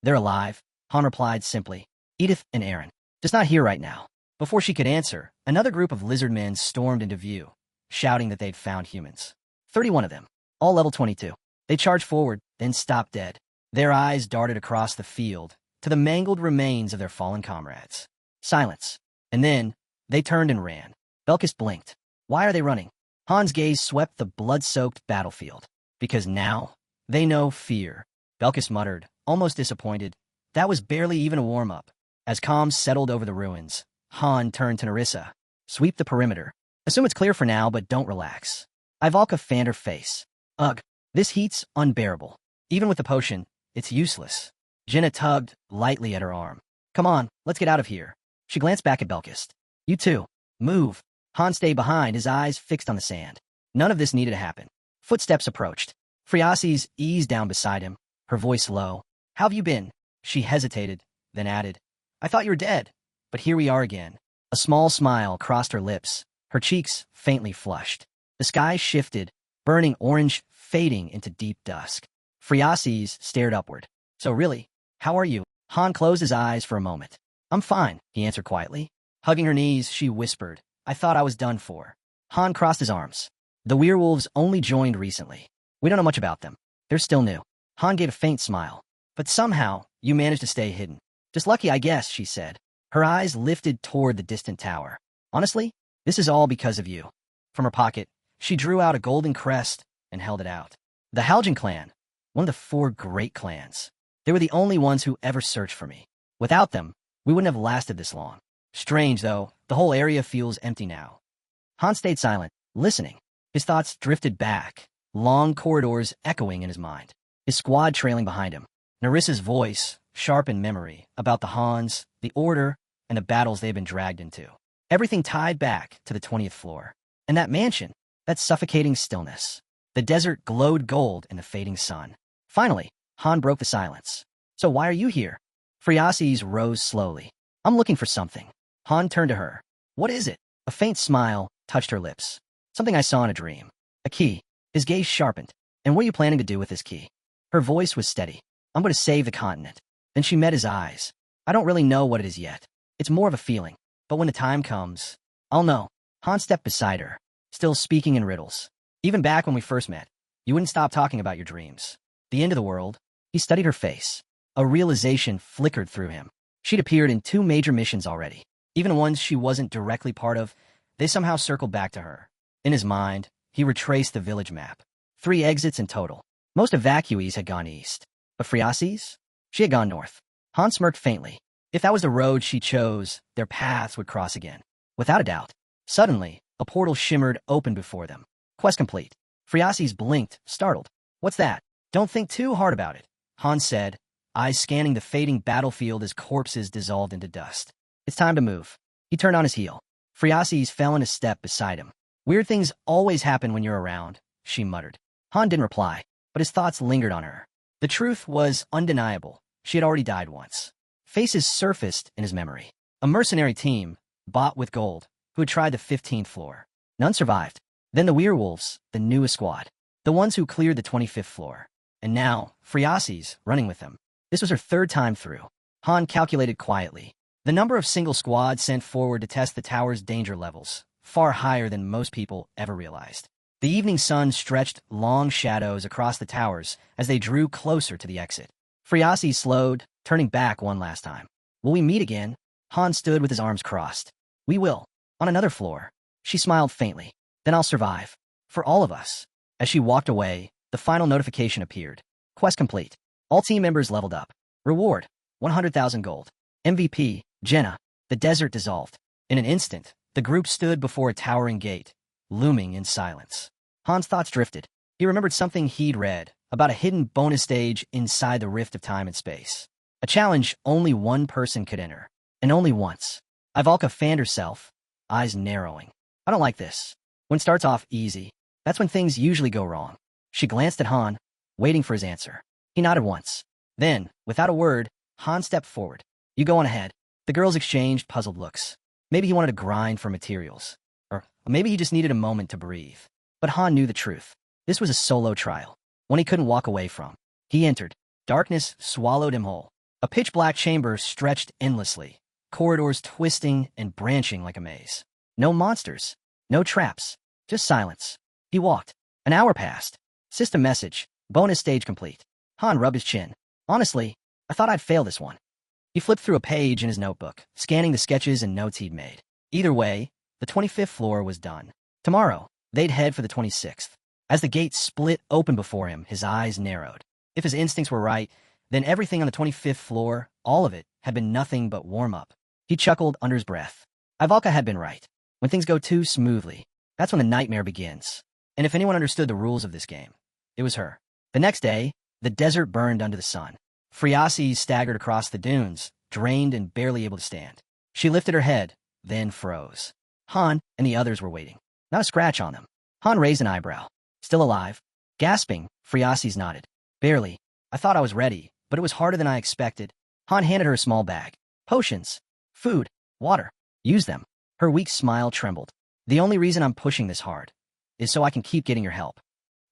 They're alive, Han replied simply. Edith and Aaron. Just not here right now. Before she could answer, another group of lizard men stormed into view, shouting that they'd found humans. 31 of them, all level 22. They charged forward, then stopped dead. Their eyes darted across the field to the mangled remains of their fallen comrades. Silence. And then, they turned and ran. Belkis blinked. Why are they running? Han's gaze swept the blood-soaked battlefield. Because now, they know fear. Belkis muttered, almost disappointed. That was barely even a warm-up. As calm settled over the ruins, Han turned to Nerissa. Sweep the perimeter. Assume it's clear for now, but don't relax. Ivalka fanned her face. Ugh, this heat's unbearable. Even with the potion, it's useless. Jenna tugged lightly at her arm. Come on, let's get out of here. She glanced back at Belkis. You too. Move. Han stayed behind, his eyes fixed on the sand. None of this needed to happen. Footsteps approached. Phreaces eased down beside him, her voice low. How have you been? She hesitated, then added. I thought you were dead, but here we are again. A small smile crossed her lips, her cheeks faintly flushed. The sky shifted, burning orange, fading into deep dusk. Phreaces stared upward. So really, how are you? Han closed his eyes for a moment. I'm fine, he answered quietly. Hugging her knees, she whispered, I thought I was done for. Han crossed his arms. The werewolves only joined recently. We don't know much about them. They're still new. Han gave a faint smile. But somehow, you managed to stay hidden. Just lucky, I guess, she said. Her eyes lifted toward the distant tower. Honestly, this is all because of you. From her pocket, she drew out a golden crest and held it out. The Haljan clan, one of the 4 great clans. They were the only ones who ever searched for me. Without them, we wouldn't have lasted this long. Strange, though, the whole area feels empty now. Han stayed silent, listening. His thoughts drifted back, long corridors echoing in his mind. His squad trailing behind him. Nerissa's voice, sharp in memory, about the Hans, the Order, and the battles they had been dragged into. Everything tied back to the 20th floor. And that mansion, that suffocating stillness. The desert glowed gold in the fading sun. Finally, Han broke the silence. So why are you here? Phreaces rose slowly. I'm looking for something. Han turned to her. What is it? A faint smile touched her lips. Something I saw in a dream. A key. His gaze sharpened. And what are you planning to do with this key? Her voice was steady. I'm going to save the continent. Then she met his eyes. I don't really know what it is yet. It's more of a feeling. But when the time comes, I'll know. Han stepped beside her, still speaking in riddles. Even back when we first met, you wouldn't stop talking about your dreams. The end of the world. He studied her face. A realization flickered through him. She'd appeared in 2 major missions already. Even ones she wasn't directly part of, they somehow circled back to her. In his mind, he retraced the village map. 3 exits in total. Most evacuees had gone east. But Phreaces? She had gone north. Han smirked faintly. If that was the road she chose, their paths would cross again. Without a doubt. Suddenly, a portal shimmered open before them. Quest complete. Phreaces blinked, startled. What's that? Don't think too hard about it, Han said, eyes scanning the fading battlefield as corpses dissolved into dust. It's time to move. He turned on his heel. Phreaces fell in a step beside him. Weird things always happen when you're around, she muttered. Han didn't reply, but his thoughts lingered on her. The truth was undeniable. She had already died once. Faces surfaced in his memory. A mercenary team, bought with gold, who had tried the 15th floor. None survived. Then the werewolves, the newest squad. The ones who cleared the 25th floor. And now, Phreaces, running with them. This was her 3rd time through. Han calculated quietly. The number of single squads sent forward to test the tower's danger levels, far higher than most people ever realized. The evening sun stretched long shadows across the towers as they drew closer to the exit. Phreaces slowed, turning back one last time. Will we meet again? Han stood with his arms crossed. We will. On another floor. She smiled faintly. Then I'll survive. For all of us. As she walked away, the final notification appeared. Quest complete. All team members leveled up. Reward, 100,000 gold. MVP, Jenna. The desert dissolved. In an instant, the group stood before a towering gate, looming in silence. Han's thoughts drifted. He remembered something he'd read about a hidden bonus stage inside the rift of time and space. A challenge only one person could enter. And only once. Ivalka fanned herself, eyes narrowing. I don't like this. When it starts off easy, that's when things usually go wrong. She glanced at Han, waiting for his answer. He nodded once. Then, without a word, Han stepped forward. You go on ahead. The girls exchanged puzzled looks. Maybe he wanted to grind for materials. Or maybe he just needed a moment to breathe. But Han knew the truth. This was a solo trial, one he couldn't walk away from. He entered. Darkness swallowed him whole. A pitch-black chamber stretched endlessly, corridors twisting and branching like a maze. No monsters, no traps, just silence. He walked. An hour passed. System message. Bonus stage complete. Han rubbed his chin. Honestly, I thought I'd fail this one. He flipped through a page in his notebook, scanning the sketches and notes he'd made. Either way, the 25th floor was done. Tomorrow, they'd head for the 26th. As the gate split open before him, his eyes narrowed. If his instincts were right, then everything on the 25th floor, all of it, had been nothing but warm-up. He chuckled under his breath. Ivalka had been right. When things go too smoothly, that's when the nightmare begins. And if anyone understood the rules of this game, it was her. The next day, the desert burned under the sun. Friasi staggered across the dunes, drained and barely able to stand. She lifted her head, then froze. Han and the others were waiting. Not a scratch on them. Han raised an eyebrow. Still alive? Gasping, Friasi's nodded. Barely. I thought I was ready, but it was harder than I expected. Han handed her a small bag. Potions. Food. Water. Use them. Her weak smile trembled. The only reason I'm pushing this hard is so I can keep getting your help.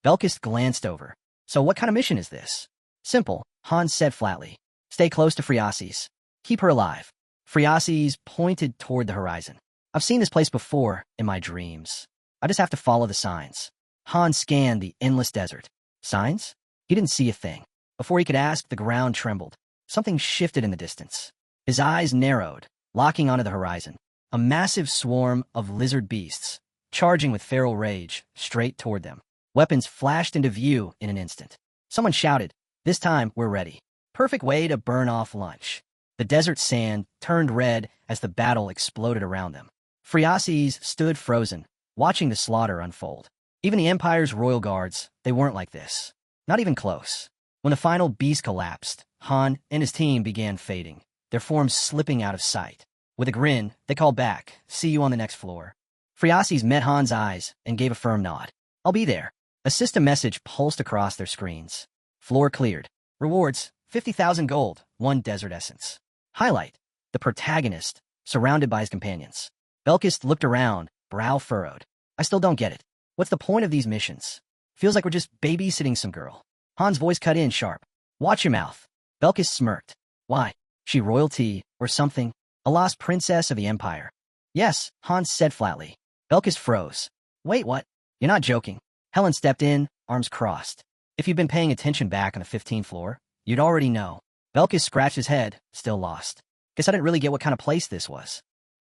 Belkis glanced over. So what kind of mission is this? Simple, Han said flatly. Stay close to Friasi's. Keep her alive. Friasi's pointed toward the horizon. I've seen this place before in my dreams. I just have to follow the signs. Han scanned the endless desert. Signs? He didn't see a thing. Before he could ask, the ground trembled. Something shifted in the distance. His eyes narrowed, locking onto the horizon. A massive swarm of lizard beasts, charging with feral rage, straight toward them. Weapons flashed into view in an instant. Someone shouted, "This time, we're ready." Perfect way to burn off lunch. The desert sand turned red as the battle exploded around them. Friasis stood frozen, watching the slaughter unfold. Even the Empire's royal guards, they weren't like this. Not even close. When the final beast collapsed, Han and his team began fading, their forms slipping out of sight. With a grin, they called back, "See you on the next floor." Friasis met Han's eyes and gave a firm nod. "I'll be there." A system message pulsed across their screens. Floor cleared. Rewards, 50,000 gold, 1 desert essence. Highlight, the protagonist, surrounded by his companions. Belkis looked around, brow furrowed. I still don't get it. What's the point of these missions? Feels like we're just babysitting some girl. Han's voice cut in sharp. Watch your mouth. Belkis smirked. Why? She royalty or something? A lost princess of the Empire? Yes, Han said flatly. Belkis froze. Wait, what? You're not joking. Helen stepped in, arms crossed. If you'd been paying attention back on the 15th floor, you'd already know. Belkis scratched his head, still lost. Guess I didn't really get what kind of place this was.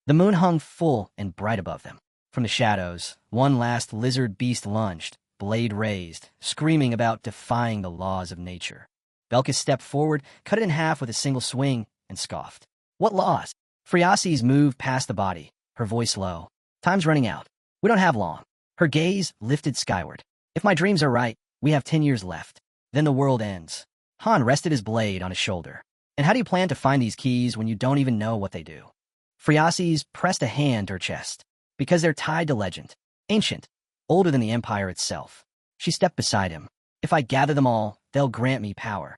The moon hung full and bright above them. From the shadows, one last lizard beast lunged, blade raised, screaming about defying the laws of nature. Belkis stepped forward, cut it in half with a single swing, and scoffed. What laws? Friasis moved past the body, her voice low. Time's running out. We don't have long. Her gaze lifted skyward. If my dreams are right, we have 10 years left. Then the world ends. Han rested his blade on his shoulder. And how do you plan to find these keys when you don't even know what they do? Friasis pressed a hand to her chest. Because they're tied to legend. Ancient. Older than the Empire itself. She stepped beside him. If I gather them all, they'll grant me power.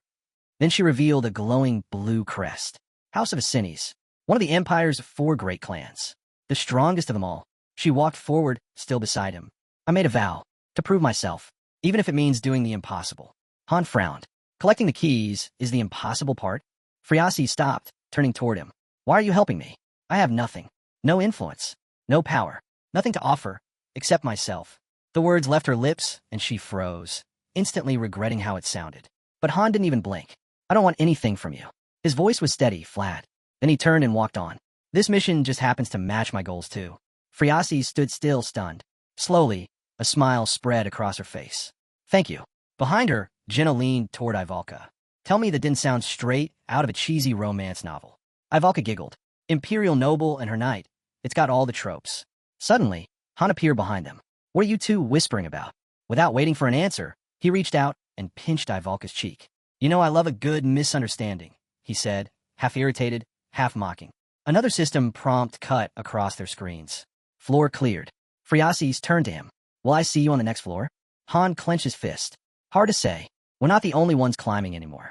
Then she revealed a glowing blue crest. House of Ascencion. One of the Empire's 4 great clans. The strongest of them all. She walked forward, still beside him. I made a vow. To prove myself. Even if it means doing the impossible. Han frowned. Collecting the keys is the impossible part? Friasi stopped, turning toward him. Why are you helping me? I have nothing. No influence. No power. Nothing to offer, except myself. The words left her lips, and she froze, instantly regretting how it sounded. But Han didn't even blink. I don't want anything from you. His voice was steady, flat. Then he turned and walked on. This mission just happens to match my goals too. Friasi stood still, stunned. Slowly, a smile spread across her face. Thank you. Behind her, Jenna leaned toward Ivalka. Tell me that didn't sound straight out of a cheesy romance novel. Ivalka giggled. Imperial noble and her knight. It's got all the tropes. Suddenly, Han appeared behind them. What are you two whispering about? Without waiting for an answer, he reached out and pinched Ivalka's cheek. You know I love a good misunderstanding, he said, half irritated, half mocking. Another system prompt cut across their screens. Floor cleared. Friasis turned to him. Will I see you on the next floor? Han clenched his fist. Hard to say. We're not the only ones climbing anymore.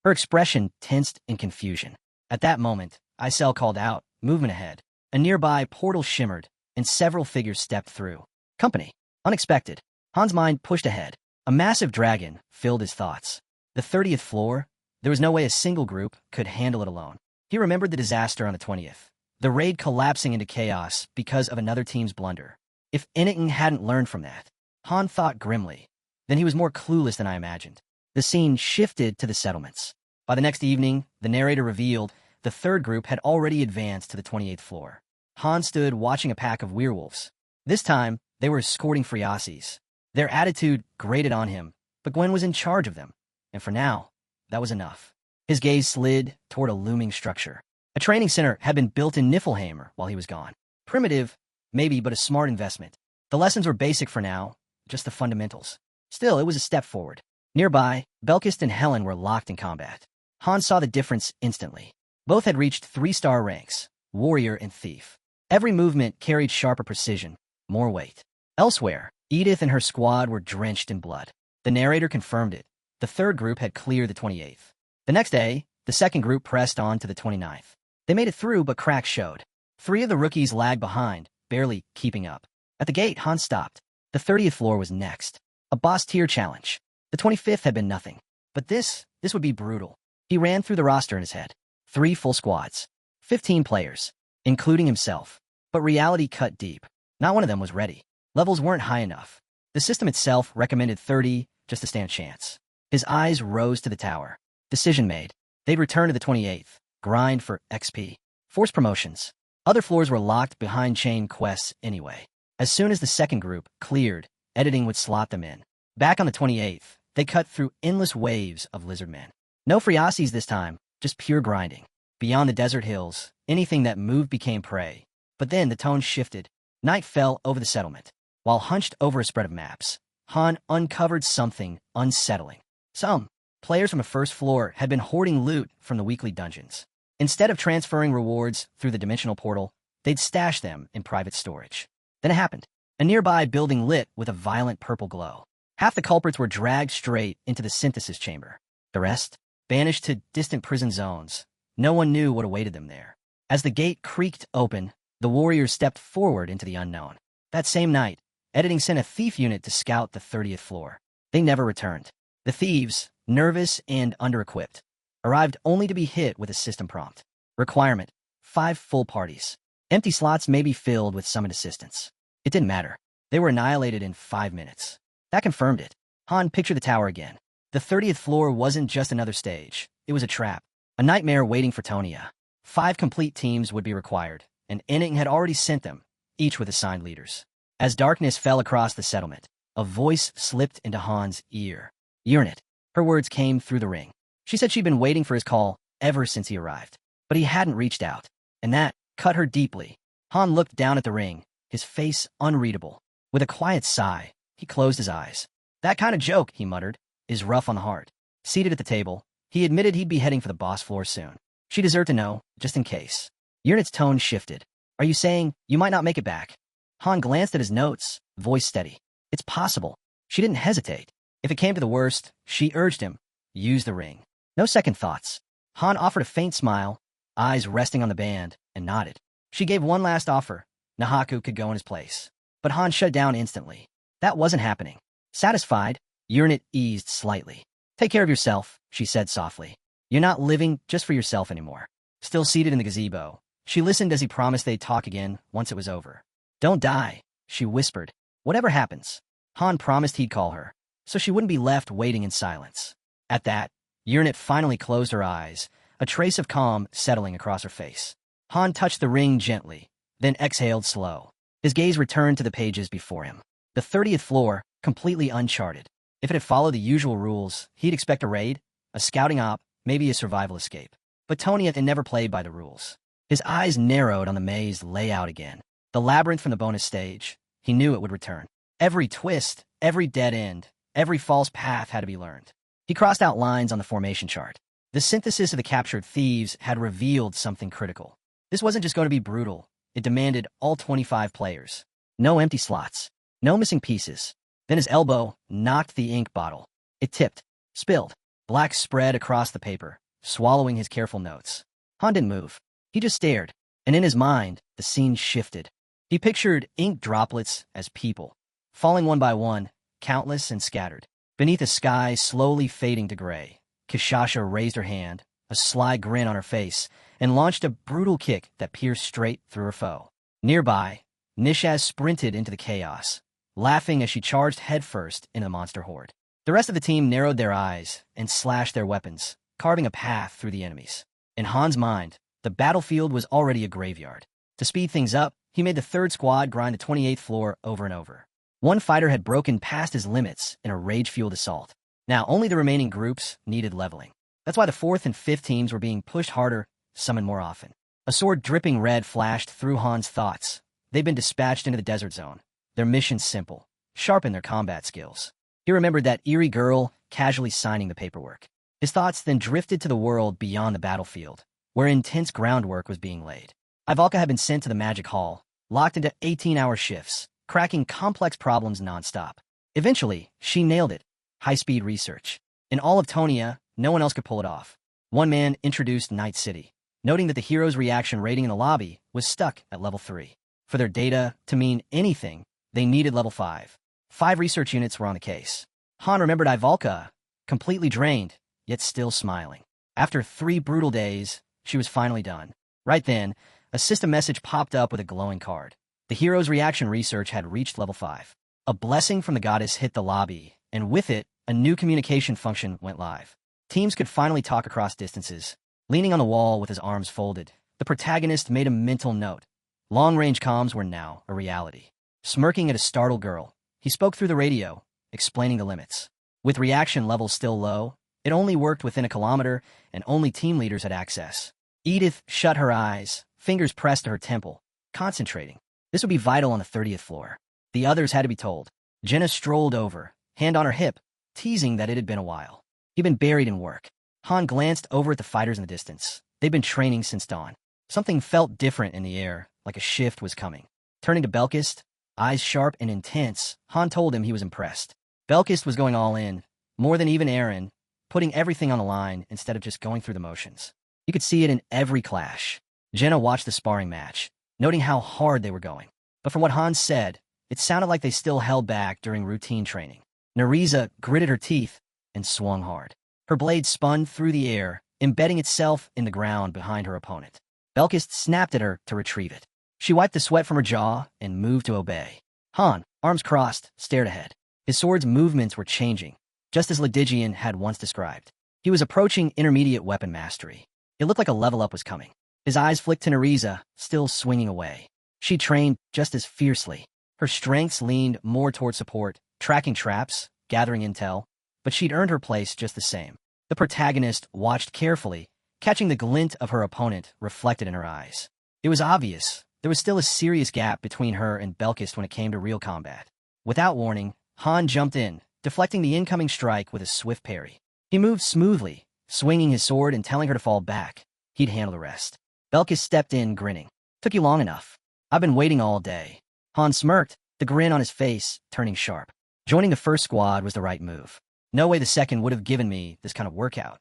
Her expression tensed in confusion. At that moment, Isel called out, movement ahead. A nearby portal shimmered, and several figures stepped through. Company. Unexpected. Han's mind pushed ahead. A massive dragon filled his thoughts. The 30th floor? There was no way a single group could handle it alone. He remembered the disaster on the 20th. The raid collapsing into chaos because of another team's blunder. If Initon hadn't learned from that, Han thought grimly, then he was more clueless than I imagined. The scene shifted to the settlements. By the next evening, the narrator revealed the third group had already advanced to the 28th floor. Han stood watching a pack of werewolves. This time, they were escorting Friases. Their attitude grated on him, but Gwen was in charge of them. And for now, that was enough. His gaze slid toward a looming structure. A training center had been built in Niflheimer while he was gone. Primitive, maybe, but a smart investment. The lessons were basic for now, just the fundamentals. Still, it was a step forward. Nearby, Belkist and Helen were locked in combat. Han saw the difference instantly. Both had reached 3-star ranks, warrior and thief. Every movement carried sharper precision, more weight. Elsewhere, Edith and her squad were drenched in blood. The narrator confirmed it. The third group had cleared the 28th. The next day, the second group pressed on to the 29th. They made it through, but cracks showed. 3 of the rookies lagged behind, barely keeping up. At the gate, Han stopped. The 30th floor was next. A boss-tier challenge. The 25th had been nothing. But this would be brutal. He ran through the roster in his head. 3 full squads. 15 players, including himself. But reality cut deep. Not one of them was ready. Levels weren't high enough. The system itself recommended 30 just to stand a chance. His eyes rose to the tower. Decision made. They'd return to the 28th. Grind for XP. Force promotions. Other floors were locked behind chain quests anyway. As soon as the second group cleared, editing would slot them in. Back on the 28th, they cut through endless waves of lizard men. No Friases this time, just pure grinding. Beyond the desert hills, anything that moved became prey. But then the tone shifted. Night fell over the settlement. While hunched over a spread of maps, Han uncovered something unsettling. Some players from the first floor had been hoarding loot from the weekly dungeons. Instead of transferring rewards through the dimensional portal, they'd stash them in private storage. Then it happened. A nearby building lit with a violent purple glow. Half the culprits were dragged straight into the synthesis chamber. The rest, banished to distant prison zones. No one knew what awaited them there. As the gate creaked open, the warriors stepped forward into the unknown. That same night, editing sent a thief unit to scout the 30th floor. They never returned. The thieves, nervous and under-equipped, arrived only to be hit with a system prompt. Requirement: 5 full parties. Empty slots may be filled with summoned assistants. It didn't matter. They were annihilated in 5 minutes. That confirmed it. Han pictured the tower again. The 30th floor wasn't just another stage. It was a trap. A nightmare waiting for Tonia. 5 complete teams would be required, and Initon had already sent them, each with assigned leaders. As darkness fell across the settlement, a voice slipped into Han's ear. Urnit. Her words came through the ring. She said she'd been waiting for his call ever since he arrived. But he hadn't reached out, and that cut her deeply. Han looked down at the ring, his face unreadable. With a quiet sigh, he closed his eyes. That kind of joke, he muttered, is rough on the heart. Seated at the table, he admitted he'd be heading for the boss floor soon. She deserved to know, just in case. Urnit's tone shifted. Are you saying you might not make it back? Han glanced at his notes, voice steady. It's possible. She didn't hesitate. If it came to the worst, she urged him, use the ring. No second thoughts. Han offered a faint smile, eyes resting on the band, and nodded. She gave one last offer. Nahaku could go in his place. But Han shut down instantly. That wasn't happening. Satisfied, Urnit eased slightly. Take care of yourself, she said softly. You're not living just for yourself anymore. Still seated in the gazebo, she listened as he promised they'd talk again once it was over. Don't die, she whispered. Whatever happens. Han promised he'd call her, so she wouldn't be left waiting in silence. At that, Urnit finally closed her eyes, a trace of calm settling across her face. Han touched the ring gently, then exhaled slow. His gaze returned to the pages before him. The 30th floor, completely uncharted. If it had followed the usual rules, he'd expect a raid, a scouting op, maybe a survival escape. But Tonia had never played by the rules. His eyes narrowed on the maze layout again. The labyrinth from the bonus stage. He knew it would return. Every twist, every dead end, every false path had to be learned. He crossed out lines on the formation chart. The synthesis of the captured thieves had revealed something critical. This wasn't just going to be brutal. It demanded all 25 players. No empty slots. No missing pieces. Then his elbow knocked the ink bottle. It tipped, spilled. Black spread across the paper, swallowing his careful notes. Han didn't move. He just stared, and in his mind, the scene shifted. He pictured ink droplets as people, falling one by one, countless and scattered. Beneath a sky slowly fading to gray, Kishasha raised her hand, a sly grin on her face, and launched a brutal kick that pierced straight through her foe. Nearby, Nishaz sprinted into the chaos, laughing as she charged headfirst into the monster horde. The rest of the team narrowed their eyes and slashed their weapons, carving a path through the enemies. In Han's mind, the battlefield was already a graveyard. To speed things up, he made the third squad grind the 28th floor over and over. One fighter had broken past his limits in a rage-fueled assault. Now only the remaining groups needed leveling. That's why the 4th and 5th teams were being pushed harder, summoned more often. A sword dripping red flashed through Han's thoughts. They'd been dispatched into the desert zone. Their mission simple: sharpen their combat skills. He remembered that eerie girl casually signing the paperwork. His thoughts then drifted to the world beyond the battlefield, where intense groundwork was being laid. Ivalka had been sent to the Magic Hall, locked into 18-hour shifts, cracking complex problems nonstop. Eventually, she nailed it: high-speed research. In all of Tonia, no one else could pull it off. One man introduced Night City, noting that the hero's reaction rating in the lobby was stuck at level 3. For their data to mean anything, they needed level 5. 5 research units were on the case. Han remembered Ivalka, completely drained, yet still smiling. After 3 brutal days, she was finally done. Right then, a system message popped up with a glowing card. The hero's reaction research had reached level 5. A blessing from the goddess hit the lobby, and with it, a new communication function went live. Teams could finally talk across distances. Leaning on the wall with his arms folded, the protagonist made a mental note. Long-range comms were now a reality. Smirking at a startled girl, he spoke through the radio, explaining the limits. With reaction levels still low, it only worked within a kilometer, and only team leaders had access. Edith shut her eyes, fingers pressed to her temple, concentrating. This would be vital on the 30th floor. The others had to be told. Jenna strolled over, hand on her hip, teasing that it had been a while. He'd been buried in work. Han glanced over at the fighters in the distance. They'd been training since dawn. Something felt different in the air, like a shift was coming. Turning to Belkist, eyes sharp and intense, Han told him he was impressed. Belkist was going all in, more than even Aaron, putting everything on the line instead of just going through the motions. You could see it in every clash. Jenna watched the sparring match, noting how hard they were going. But from what Han said, it sounded like they still held back during routine training. Nariza gritted her teeth and swung hard. Her blade spun through the air, embedding itself in the ground behind her opponent. Belkist snapped at her to retrieve it. She wiped the sweat from her jaw and moved to obey. Han, arms crossed, stared ahead. His sword's movements were changing, just as Lydigian had once described. He was approaching intermediate weapon mastery. It looked like a level up was coming. His eyes flicked to Nariza, still swinging away. She trained just as fiercely. Her strengths leaned more toward support, tracking traps, gathering intel, but she'd earned her place just the same. The protagonist watched carefully, catching the glint of her opponent reflected in her eyes. It was obvious there was still a serious gap between her and Belkist when it came to real combat. Without warning, Han jumped in, deflecting the incoming strike with a swift parry. He moved smoothly, swinging his sword and telling her to fall back. He'd handle the rest. Belkist stepped in, grinning. "Took you long enough. I've been waiting all day." Han smirked, the grin on his face turning sharp. Joining the first squad was the right move. No way the second would have given me this kind of workout.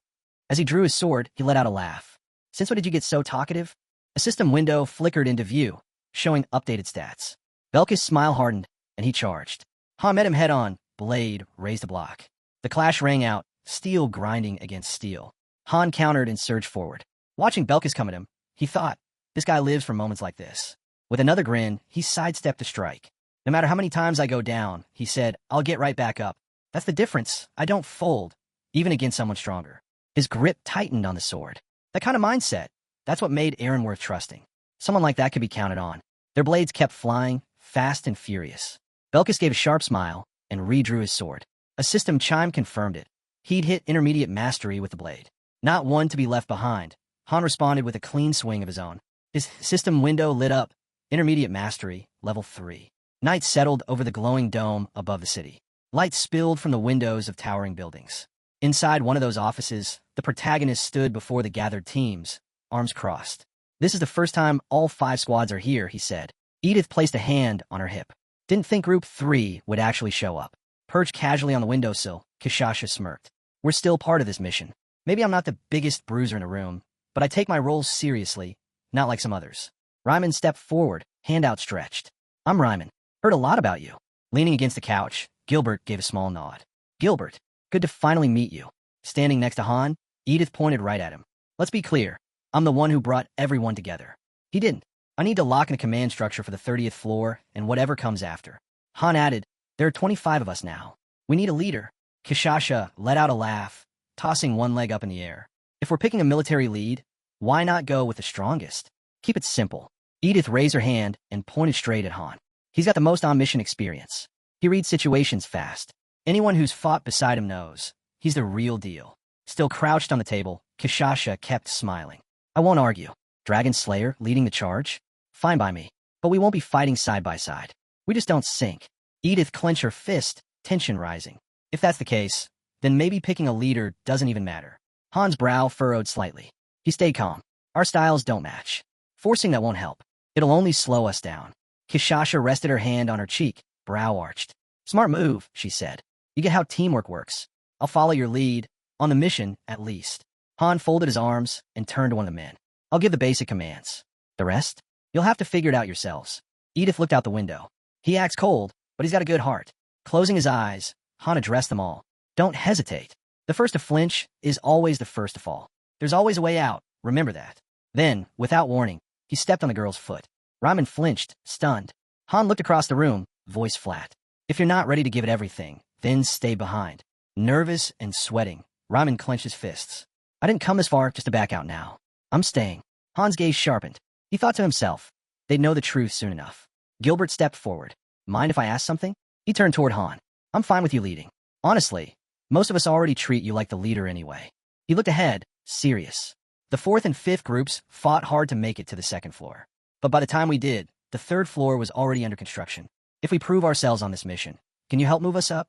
As he drew his sword, he let out a laugh. "Since when did you get so talkative?" A system window flickered into view, showing updated stats. Belkist's smile hardened, and he charged. Han met him head-on, blade raised to block. The clash rang out, steel grinding against steel. Han countered and surged forward. Watching Belkist come at him, he thought, this guy lives for moments like this. With another grin, he sidestepped the strike. "No matter how many times I go down," he said, "I'll get right back up. That's the difference. I don't fold, even against someone stronger." His grip tightened on the sword. That kind of mindset, that's what made Aaron worth trusting. Someone like that could be counted on. Their blades kept flying, fast and furious. Belkist gave a sharp smile and redrew his sword. A system chime confirmed it. He'd hit intermediate mastery with the blade. Not one to be left behind. Han responded with a clean swing of his own. His system window lit up. Intermediate mastery, level 3. Night settled over the glowing dome above the city. Light spilled from the windows of towering buildings. Inside one of those offices, the protagonist stood before the gathered teams, arms crossed. "This is the first time all 5 squads are here," he said. Edith placed a hand on her hip. "Didn't think Group 3 would actually show up." Perched casually on the windowsill, Kishasha smirked. We're still part of this mission. Maybe I'm not the biggest bruiser in the room, but I take my roles seriously, not like some others. Ryman stepped forward, hand outstretched. I'm Ryman. Heard a lot about you. Leaning against the couch, Gilbert gave a small nod. Gilbert, good to finally meet you. Standing next to Han, Edith pointed right at him. Let's be clear. I'm the one who brought everyone together. He didn't. I need to lock in a command structure for the 30th floor and whatever comes after. Han added, there are 25 of us now. We need a leader. Kishasha let out a laugh, tossing one leg up in the air. If we're picking a military lead, why not go with the strongest? Keep it simple. Edith raised her hand and pointed straight at Han. He's got the most on-mission experience. He reads situations fast. Anyone who's fought beside him knows. He's the real deal. Still crouched on the table, Kishasha kept smiling. I won't argue. Dragon Slayer leading the charge? Fine by me. But we won't be fighting side by side. We just don't sync. Edith clenched her fist, tension rising. If that's the case, then maybe picking a leader doesn't even matter. Han's brow furrowed slightly. He stayed calm. Our styles don't match. Forcing that won't help. It'll only slow us down. Kishasha rested her hand on her cheek, brow arched. Smart move, she said. You get how teamwork works. I'll follow your lead, on the mission, at least. Han folded his arms and turned to one of the men. I'll give the basic commands. The rest? You'll have to figure it out yourselves. Edith looked out the window. He acts cold, but he's got a good heart. Closing his eyes, Han addressed them all. Don't hesitate. The first to flinch is always the first to fall. There's always a way out, remember that. Then, without warning, he stepped on the girl's foot. Ryman flinched, stunned. Han looked across the room, voice flat. If you're not ready to give it everything, then stay behind. Nervous and sweating, Ryman clenched his fists. I didn't come this far just to back out now. I'm staying. Han's gaze sharpened. He thought to himself, they'd know the truth soon enough. Gilbert stepped forward. Mind if I ask something? He turned toward Han. I'm fine with you leading. Honestly, most of us already treat you like the leader anyway. He looked ahead, serious. The 4th and 5th groups fought hard to make it to the 2nd floor. But by the time we did, the 3rd floor was already under construction. If we prove ourselves on this mission, can you help move us up?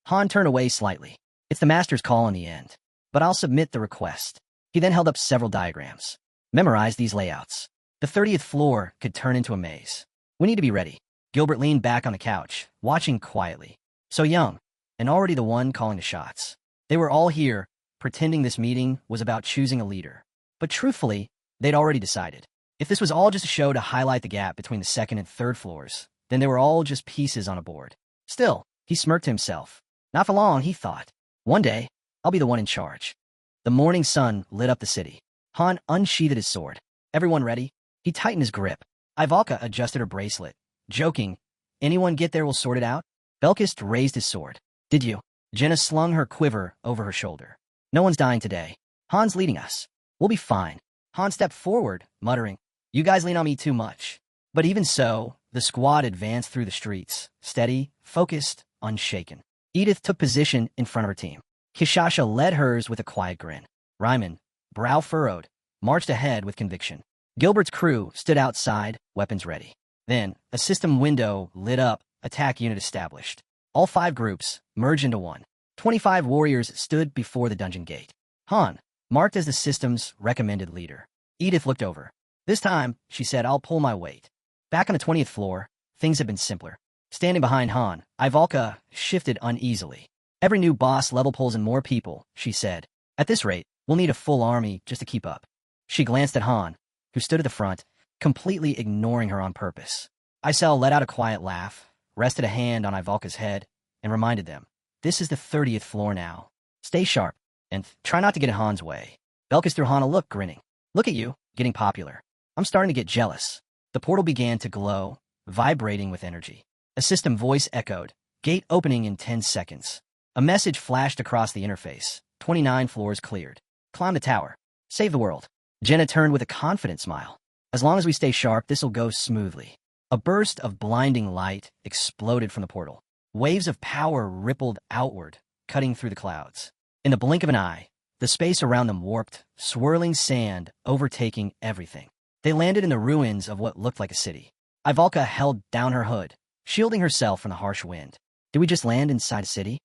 Han turned away slightly. It's the master's call in the end. But I'll submit the request. He then held up several diagrams. Memorize these layouts. The 30th floor could turn into a maze. We need to be ready. Gilbert leaned back on the couch, watching quietly. So young, and already the one calling the shots. They were all here, pretending this meeting was about choosing a leader. But truthfully, they'd already decided. If this was all just a show to highlight the gap between the 2nd and 3rd floors, then they were all just pieces on a board. Still, he smirked to himself. Not for long, he thought. One day, I'll be the one in charge. The morning sun lit up the city. Han unsheathed his sword. Everyone ready? He tightened his grip. Ivalka adjusted her bracelet, joking. Anyone get there, we'll sort it out? Belkist raised his sword. Did you? Jenna slung her quiver over her shoulder. No one's dying today. Han's leading us. We'll be fine. Han stepped forward, muttering, you guys lean on me too much. But even so, the squad advanced through the streets, steady, focused, unshaken. Edith took position in front of her team. Kishasha led hers with a quiet grin. Ryman, brow furrowed, marched ahead with conviction. Gilbert's crew stood outside, weapons ready. Then, a system window lit up, attack unit established. All 5 groups merged into one. 25 warriors stood before the dungeon gate. Han, marked as the system's recommended leader. Edith looked over. This time, she said, I'll pull my weight. Back on the 20th floor, things had been simpler. Standing behind Han, Ivalka shifted uneasily. Every new boss level pulls in more people, she said. At this rate, we'll need a full army just to keep up. She glanced at Han, who stood at the front, completely ignoring her on purpose. Isel let out a quiet laugh, rested a hand on Ivalka's head, and reminded them, this is the 30th floor now. Stay sharp, and try not to get in Han's way. Belkis threw Han a look, grinning. Look at you, getting popular. I'm starting to get jealous. The portal began to glow, vibrating with energy. A system voice echoed, gate opening in 10 seconds. A message flashed across the interface, 29 floors cleared. Climb the tower. Save the world. Jenna turned with a confident smile. As long as we stay sharp, this'll go smoothly. A burst of blinding light exploded from the portal. Waves of power rippled outward, cutting through the clouds. In the blink of an eye, the space around them warped, swirling sand, overtaking everything. They landed in the ruins of what looked like a city. Ivalka held down her hood, shielding herself from the harsh wind. Did we just land inside a city?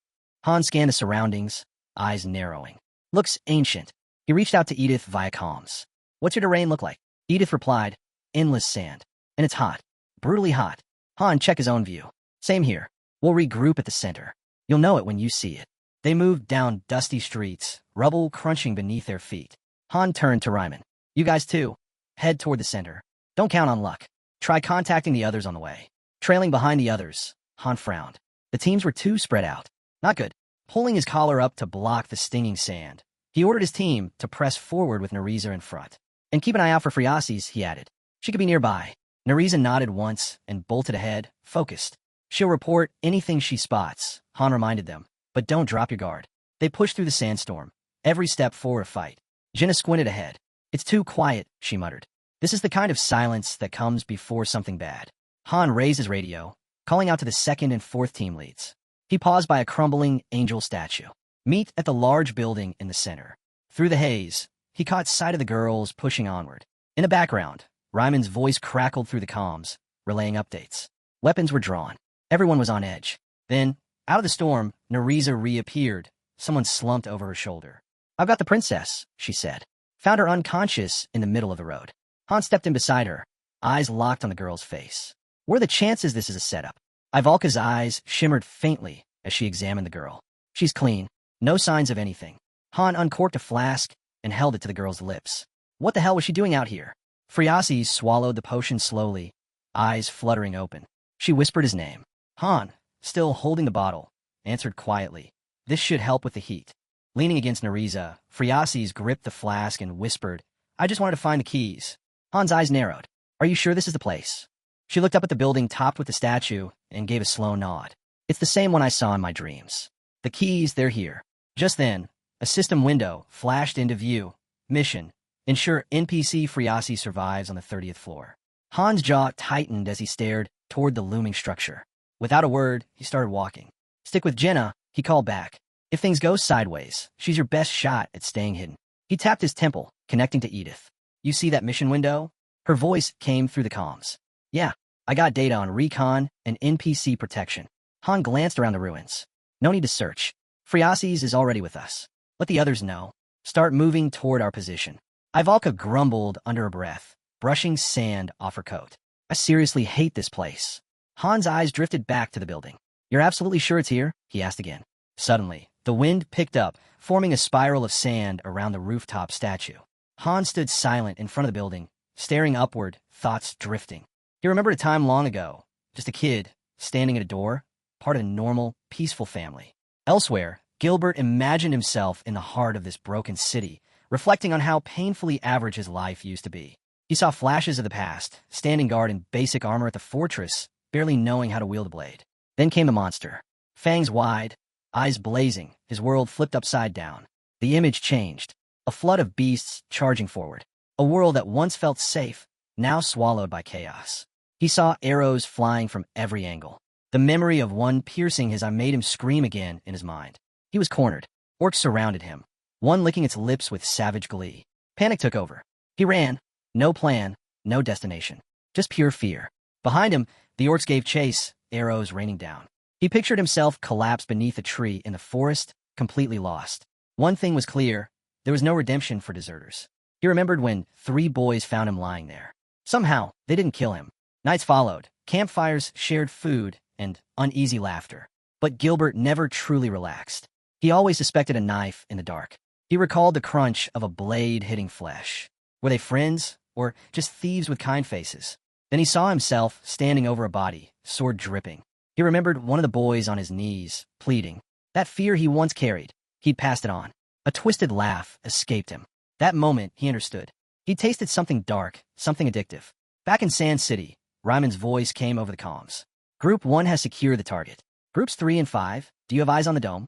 Han scanned the surroundings, eyes narrowing. Looks ancient. He reached out to Edith via comms. What's your terrain look like? Edith replied, endless sand. And it's hot. Brutally hot. Han checked his own view. Same here. We'll regroup at the center. You'll know it when you see it. They moved down dusty streets, rubble crunching beneath their feet. Han turned to Ryman. You guys too. Head toward the center. Don't count on luck. Try contacting the others on the way. Trailing behind the others, Han frowned. The teams were too spread out. Not good. Pulling his collar up to block the stinging sand, he ordered his team to press forward with Nereza in front. And keep an eye out for Friasis, he added. She could be nearby. Nereza nodded once and bolted ahead, focused. She'll report anything she spots, Han reminded them. But don't drop your guard. They pushed through the sandstorm, every step forward a fight. Jenna squinted ahead. It's too quiet, she muttered. This is the kind of silence that comes before something bad. Han raised his radio, calling out to the second and fourth team leads. He paused by a crumbling angel statue. Meet at the large building in the center. Through the haze, he caught sight of the girls pushing onward. In the background, Ryman's voice crackled through the comms, relaying updates. Weapons were drawn. Everyone was on edge. Then, out of the storm, Nereza reappeared. Someone slumped over her shoulder. I've got the princess, she said. Found her unconscious in the middle of the road. Han stepped in beside her, eyes locked on the girl's face. What are the chances this is a setup? Ivalka's eyes shimmered faintly as she examined the girl. She's clean. No signs of anything. Han uncorked a flask and held it to the girl's lips. What the hell was she doing out here? Friasis swallowed the potion slowly, eyes fluttering open. She whispered his name. Han, still holding the bottle, answered quietly. This should help with the heat. Leaning against Nereza, Friasis gripped the flask and whispered, I just wanted to find the keys. Han's eyes narrowed. Are you sure this is the place? She looked up at the building topped with the statue and gave a slow nod. It's the same one I saw in my dreams. The keys, they're here. Just then, a system window flashed into view. Mission. Ensure NPC Friasi survives on the 30th floor. Han's jaw tightened as he stared toward the looming structure. Without a word, he started walking. Stick with Jenna, he called back. If things go sideways, she's your best shot at staying hidden. He tapped his temple, connecting to Edith. You see that mission window? Her voice came through the comms. Yeah, I got data on Recon and NPC protection. Han glanced around the ruins. No need to search. Friasis is already with us. Let the others know. Start moving toward our position. Ivalka grumbled under her breath, brushing sand off her coat. I seriously hate this place. Han's eyes drifted back to the building. You're absolutely sure it's here? He asked again. Suddenly, the wind picked up, forming a spiral of sand around the rooftop statue. Han stood silent in front of the building, staring upward, thoughts drifting. He remembered a time long ago, just a kid, standing at a door, part of a normal, peaceful family. Elsewhere, Gilbert imagined himself in the heart of this broken city, reflecting on how painfully average his life used to be. He saw flashes of the past, standing guard in basic armor at the fortress, barely knowing how to wield a blade. Then came the monster. Fangs wide, eyes blazing, his world flipped upside down. The image changed. A flood of beasts charging forward. A world that once felt safe, now swallowed by chaos. He saw arrows flying from every angle. The memory of one piercing his eye made him scream again in his mind. He was cornered. Orcs surrounded him, one licking its lips with savage glee. Panic took over. He ran. No plan, no destination. Just pure fear. Behind him, the orcs gave chase, arrows raining down. He pictured himself collapsed beneath a tree in the forest, completely lost. One thing was clear. There was no redemption for deserters. He remembered when 3 boys found him lying there. Somehow, they didn't kill him. Nights followed, campfires, shared food, and uneasy laughter. But Gilbert never truly relaxed. He always suspected a knife in the dark. He recalled the crunch of a blade hitting flesh. Were they friends, or just thieves with kind faces? Then he saw himself standing over a body, sword dripping. He remembered one of the boys on his knees, pleading. That fear he once carried, he'd passed it on. A twisted laugh escaped him. That moment, he understood. He tasted something dark, something addictive. Back in Sand City, Ryman's voice came over the comms. Group 1 has secured the target. Groups 3 and 5, do you have eyes on the dome?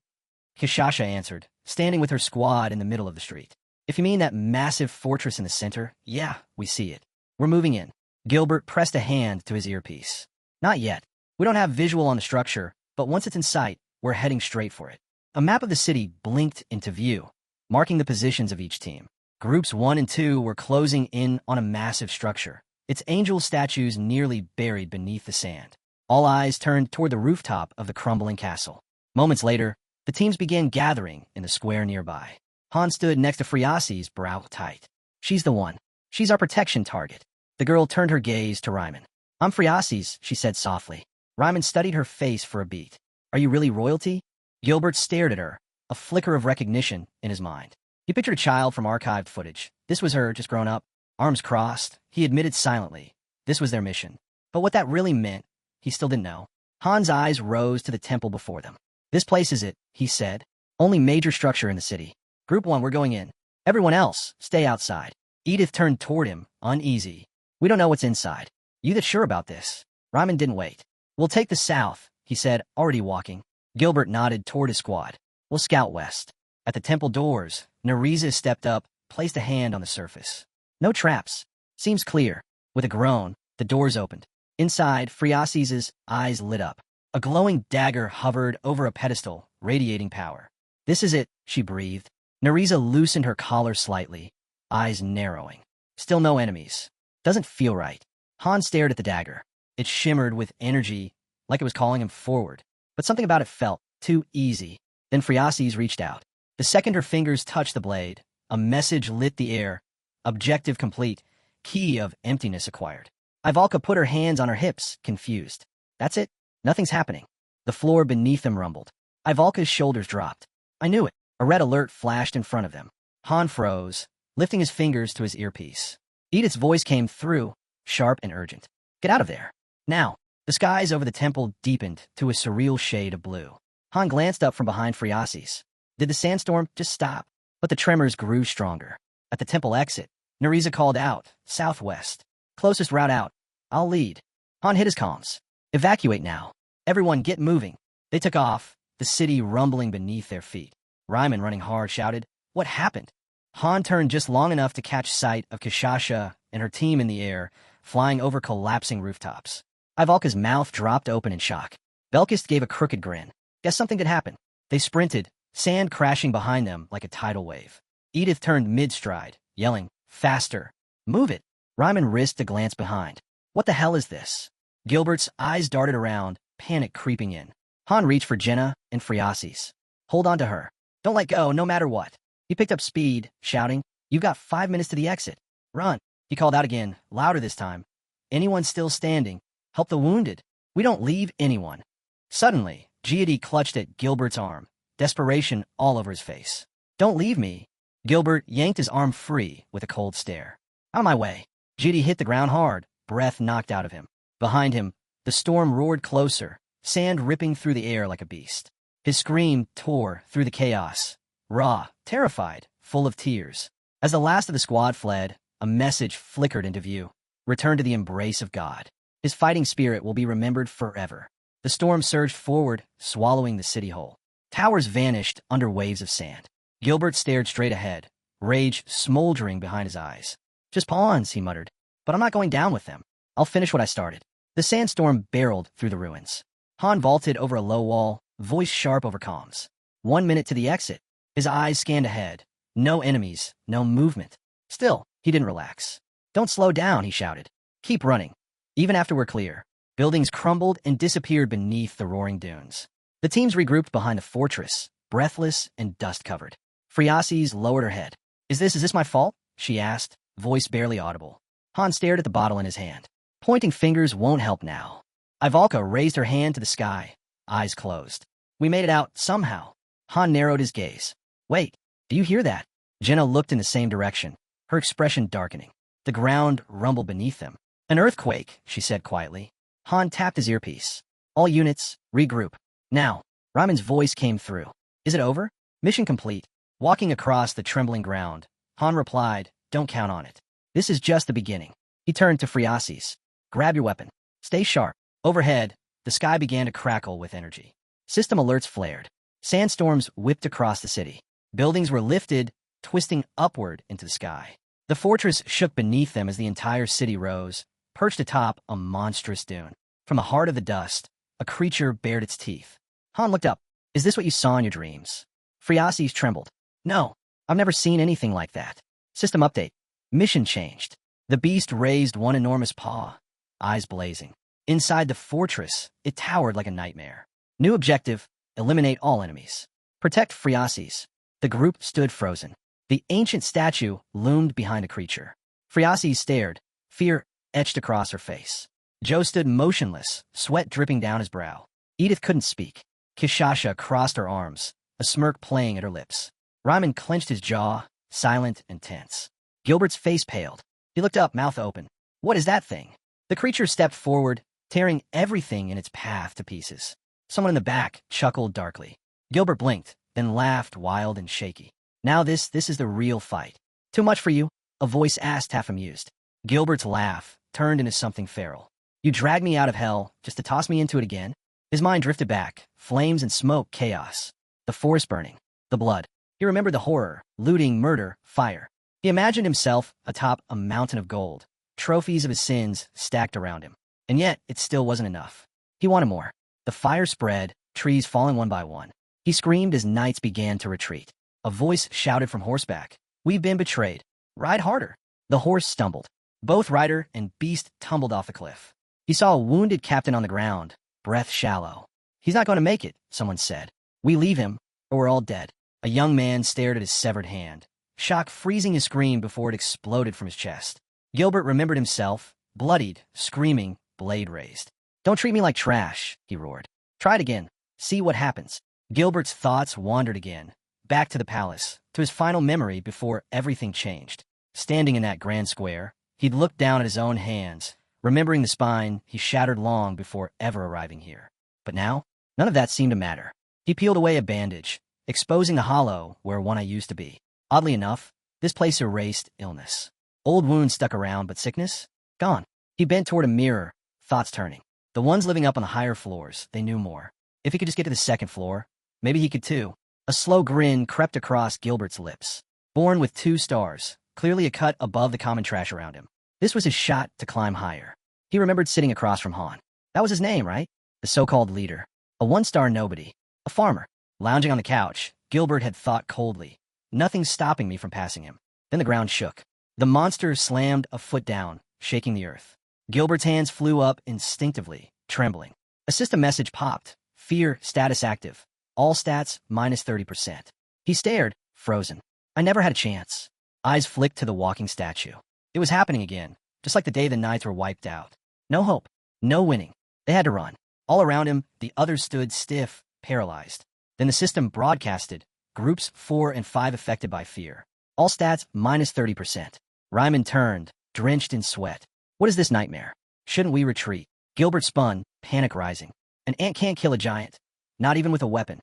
Kishasha answered, standing with her squad in the middle of the street. If you mean that massive fortress in the center, yeah, we see it. We're moving in. Gilbert pressed a hand to his earpiece. Not yet. We don't have visual on the structure, but once it's in sight, we're heading straight for it. A map of the city blinked into view, marking the positions of each team. Groups 1 and 2 were closing in on a massive structure, its angel statues nearly buried beneath the sand. All eyes turned toward the rooftop of the crumbling castle. Moments later, the teams began gathering in the square nearby. Han stood next to Friasi's, brow tight. She's the one. She's our protection target. The girl turned her gaze to Ryman. I'm Friasi's, she said softly. Ryman studied her face for a beat. Are you really royalty? Gilbert stared at her, a flicker of recognition in his mind. He pictured a child from archived footage. This was her, just grown up, arms crossed. He admitted silently. This was their mission. But what that really meant, he still didn't know. Han's eyes rose to the temple before them. This place is it, he said. Only major structure in the city. Group 1, we're going in. Everyone else, stay outside. Edith turned toward him, uneasy. We don't know what's inside. You that sure about this? Ryman didn't wait. We'll take the south, he said, already walking. Gilbert nodded toward his squad. We'll scout west. At the temple doors, Nereza stepped up, placed a hand on the surface. No traps. Seems clear. With a groan, the doors opened. Inside, Friasis's eyes lit up. A glowing dagger hovered over a pedestal, radiating power. This is it, she breathed. Nereza loosened her collar slightly, eyes narrowing. Still no enemies. Doesn't feel right. Han stared at the dagger. It shimmered with energy, like it was calling him forward. But something about it felt too easy. Then Friasis reached out. The second her fingers touched the blade, a message lit the air. Objective complete. Key of emptiness acquired. Ivalka put her hands on her hips, confused. That's it? Nothing's happening. The floor beneath them rumbled. Ivalka's shoulders dropped. I knew it. A red alert flashed in front of them. Han froze, lifting his fingers to his earpiece. Edith's voice came through, sharp and urgent. Get out of there. Now. The skies over the temple deepened to a surreal shade of blue. Han glanced up from behind Friasis. Did the sandstorm just stop? But the tremors grew stronger. At the temple exit, Nereza called out, southwest. Closest route out. I'll lead. Han hit his comms. Evacuate now. Everyone get moving. They took off, the city rumbling beneath their feet. Ryman, running hard, shouted, What happened? Han turned just long enough to catch sight of Kishasha and her team in the air, flying over collapsing rooftops. Ivalka's mouth dropped open in shock. Belkist gave a crooked grin. Guess something did happen. They sprinted, sand crashing behind them like a tidal wave. Edith turned mid-stride, yelling, Faster! Move it! Ryman risked a glance behind. What the hell is this? Gilbert's eyes darted around, panic creeping in. Han reached for Jenna and Friasis. Hold on to her. Don't let go, no matter what. He picked up speed, shouting, You've got 5 minutes to the exit. Run. He called out again, louder this time. Anyone still standing? Help the wounded. We don't leave anyone. Suddenly, Giadi clutched at Gilbert's arm, desperation all over his face. Don't leave me. Gilbert yanked his arm free with a cold stare. Out of my way. Giadi hit the ground hard, breath knocked out of him. Behind him, the storm roared closer, sand ripping through the air like a beast. His scream tore through the chaos, raw, terrified, full of tears. As the last of the squad fled, a message flickered into view. Return to the embrace of God. His fighting spirit will be remembered forever. The storm surged forward, swallowing the city whole. Towers vanished under waves of sand. Gilbert stared straight ahead, rage smoldering behind his eyes. Just pawns, he muttered. But I'm not going down with them. I'll finish what I started. The sandstorm barreled through the ruins. Han vaulted over a low wall, voice sharp over comms. 1 minute to the exit. His eyes scanned ahead. No enemies, no movement. Still, he didn't relax. Don't slow down, he shouted. Keep running. Even after we're clear, buildings crumbled and disappeared beneath the roaring dunes. The teams regrouped behind the fortress, breathless and dust-covered. Friasis lowered her head. Is this my fault? She asked, voice barely audible. Han stared at the bottle in his hand. Pointing fingers won't help now. Ivalka raised her hand to the sky, eyes closed. We made it out, somehow. Han narrowed his gaze. Wait, do you hear that? Jenna looked in the same direction, her expression darkening. The ground rumbled beneath them. An earthquake, she said quietly. Han tapped his earpiece. All units, regroup. Now. Ryman's voice came through. Is it over? Mission complete. Walking across the trembling ground, Han replied, Don't count on it. This is just the beginning. He turned to Friasis. Grab your weapon. Stay sharp. Overhead, the sky began to crackle with energy. System alerts flared. Sandstorms whipped across the city. Buildings were lifted, twisting upward into the sky. The fortress shook beneath them as the entire city rose, perched atop a monstrous dune. From the heart of the dust, a creature bared its teeth. Han looked up. Is this what you saw in your dreams? Friasis trembled. No, I've never seen anything like that. System update. Mission changed. The beast raised one enormous paw, eyes blazing. Inside the fortress, it towered like a nightmare. New objective, eliminate all enemies. Protect Friasis. The group stood frozen. The ancient statue loomed behind a creature. Friasis stared, fear etched across her face. Joe stood motionless, sweat dripping down his brow. Edith couldn't speak. Kishasha crossed her arms, a smirk playing at her lips. Ryman clenched his jaw, silent and tense. Gilbert's face paled. He looked up, mouth open. What is that thing? The creature stepped forward, tearing everything in its path to pieces. Someone in the back chuckled darkly. Gilbert blinked, then laughed, wild and shaky. Now this is the real fight. Too much for you? A voice asked, half amused. Gilbert's laugh turned into something feral. You dragged me out of hell just to toss me into it again? His mind drifted back, flames and smoke, chaos. The forest burning, the blood. He remembered the horror, looting, murder, fire. He imagined himself atop a mountain of gold, trophies of his sins stacked around him. And yet, it still wasn't enough. He wanted more. The fire spread, trees falling one by one. He screamed as knights began to retreat. A voice shouted from horseback. We've been betrayed. Ride harder. The horse stumbled. Both rider and beast tumbled off the cliff. He saw a wounded captain on the ground, breath shallow. He's not going to make it, someone said. We leave him, or we're all dead. A young man stared at his severed hand, shock freezing his scream before it exploded from his chest. Gilbert remembered himself, bloodied, screaming, blade raised. Don't treat me like trash, he roared. Try it again. See what happens. Gilbert's thoughts wandered again, back to the palace, to his final memory before everything changed. Standing in that grand square, he'd looked down at his own hands, remembering the spine he shattered long before ever arriving here. But now, none of that seemed to matter. He peeled away a bandage, exposing the hollow where one eye used to be. Oddly enough, this place erased illness. Old wounds stuck around, but sickness? Gone. He bent toward a mirror, thoughts turning. The ones living up on the higher floors, they knew more. If he could just get to the second floor, maybe he could too. A slow grin crept across Gilbert's lips. Born with 2 stars, clearly a cut above the common trash around him. This was his shot to climb higher. He remembered sitting across from Han. That was his name, right? The so-called leader. A 1-star nobody. A farmer. Lounging on the couch, Gilbert had thought coldly. Nothing's stopping me from passing him. Then the ground shook. The monster slammed a foot down, shaking the earth. Gilbert's hands flew up instinctively, trembling. A system message popped. Fear status active. All stats minus 30%. He stared, frozen. I never had a chance. Eyes flicked to the walking statue. It was happening again, just like the day the Knights were wiped out. No hope. No winning. They had to run. All around him, the others stood stiff, paralyzed. Then the system broadcasted, groups 4 and 5 affected by fear. All stats minus 30%. Ryman turned, drenched in sweat. What is this nightmare? Shouldn't we retreat? Gilbert spun, panic rising. An ant can't kill a giant, not even with a weapon.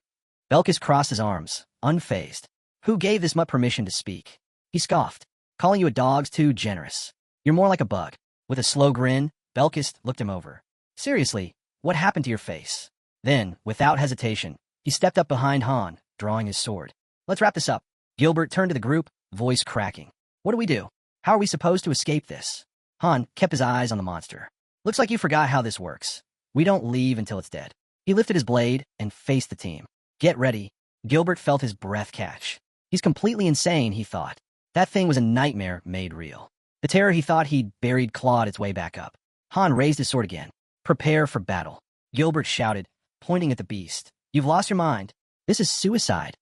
Belkis crossed his arms, unfazed. Who gave this mutt permission to speak? He scoffed. Calling you a dog's too generous. You're more like a bug. With a slow grin, Belkis looked him over. Seriously, what happened to your face? Then, without hesitation, he stepped up behind Han, drawing his sword. Let's wrap this up. Gilbert turned to the group, voice cracking. What do we do? How are we supposed to escape this? Han kept his eyes on the monster. Looks like you forgot how this works. We don't leave until it's dead. He lifted his blade and faced the team. Get ready. Gilbert felt his breath catch. He's completely insane, he thought. That thing was a nightmare made real. The terror he thought he'd buried clawed its way back up. Han raised his sword again. Prepare for battle. Gilbert shouted, pointing at the beast. You've lost your mind. This is suicide.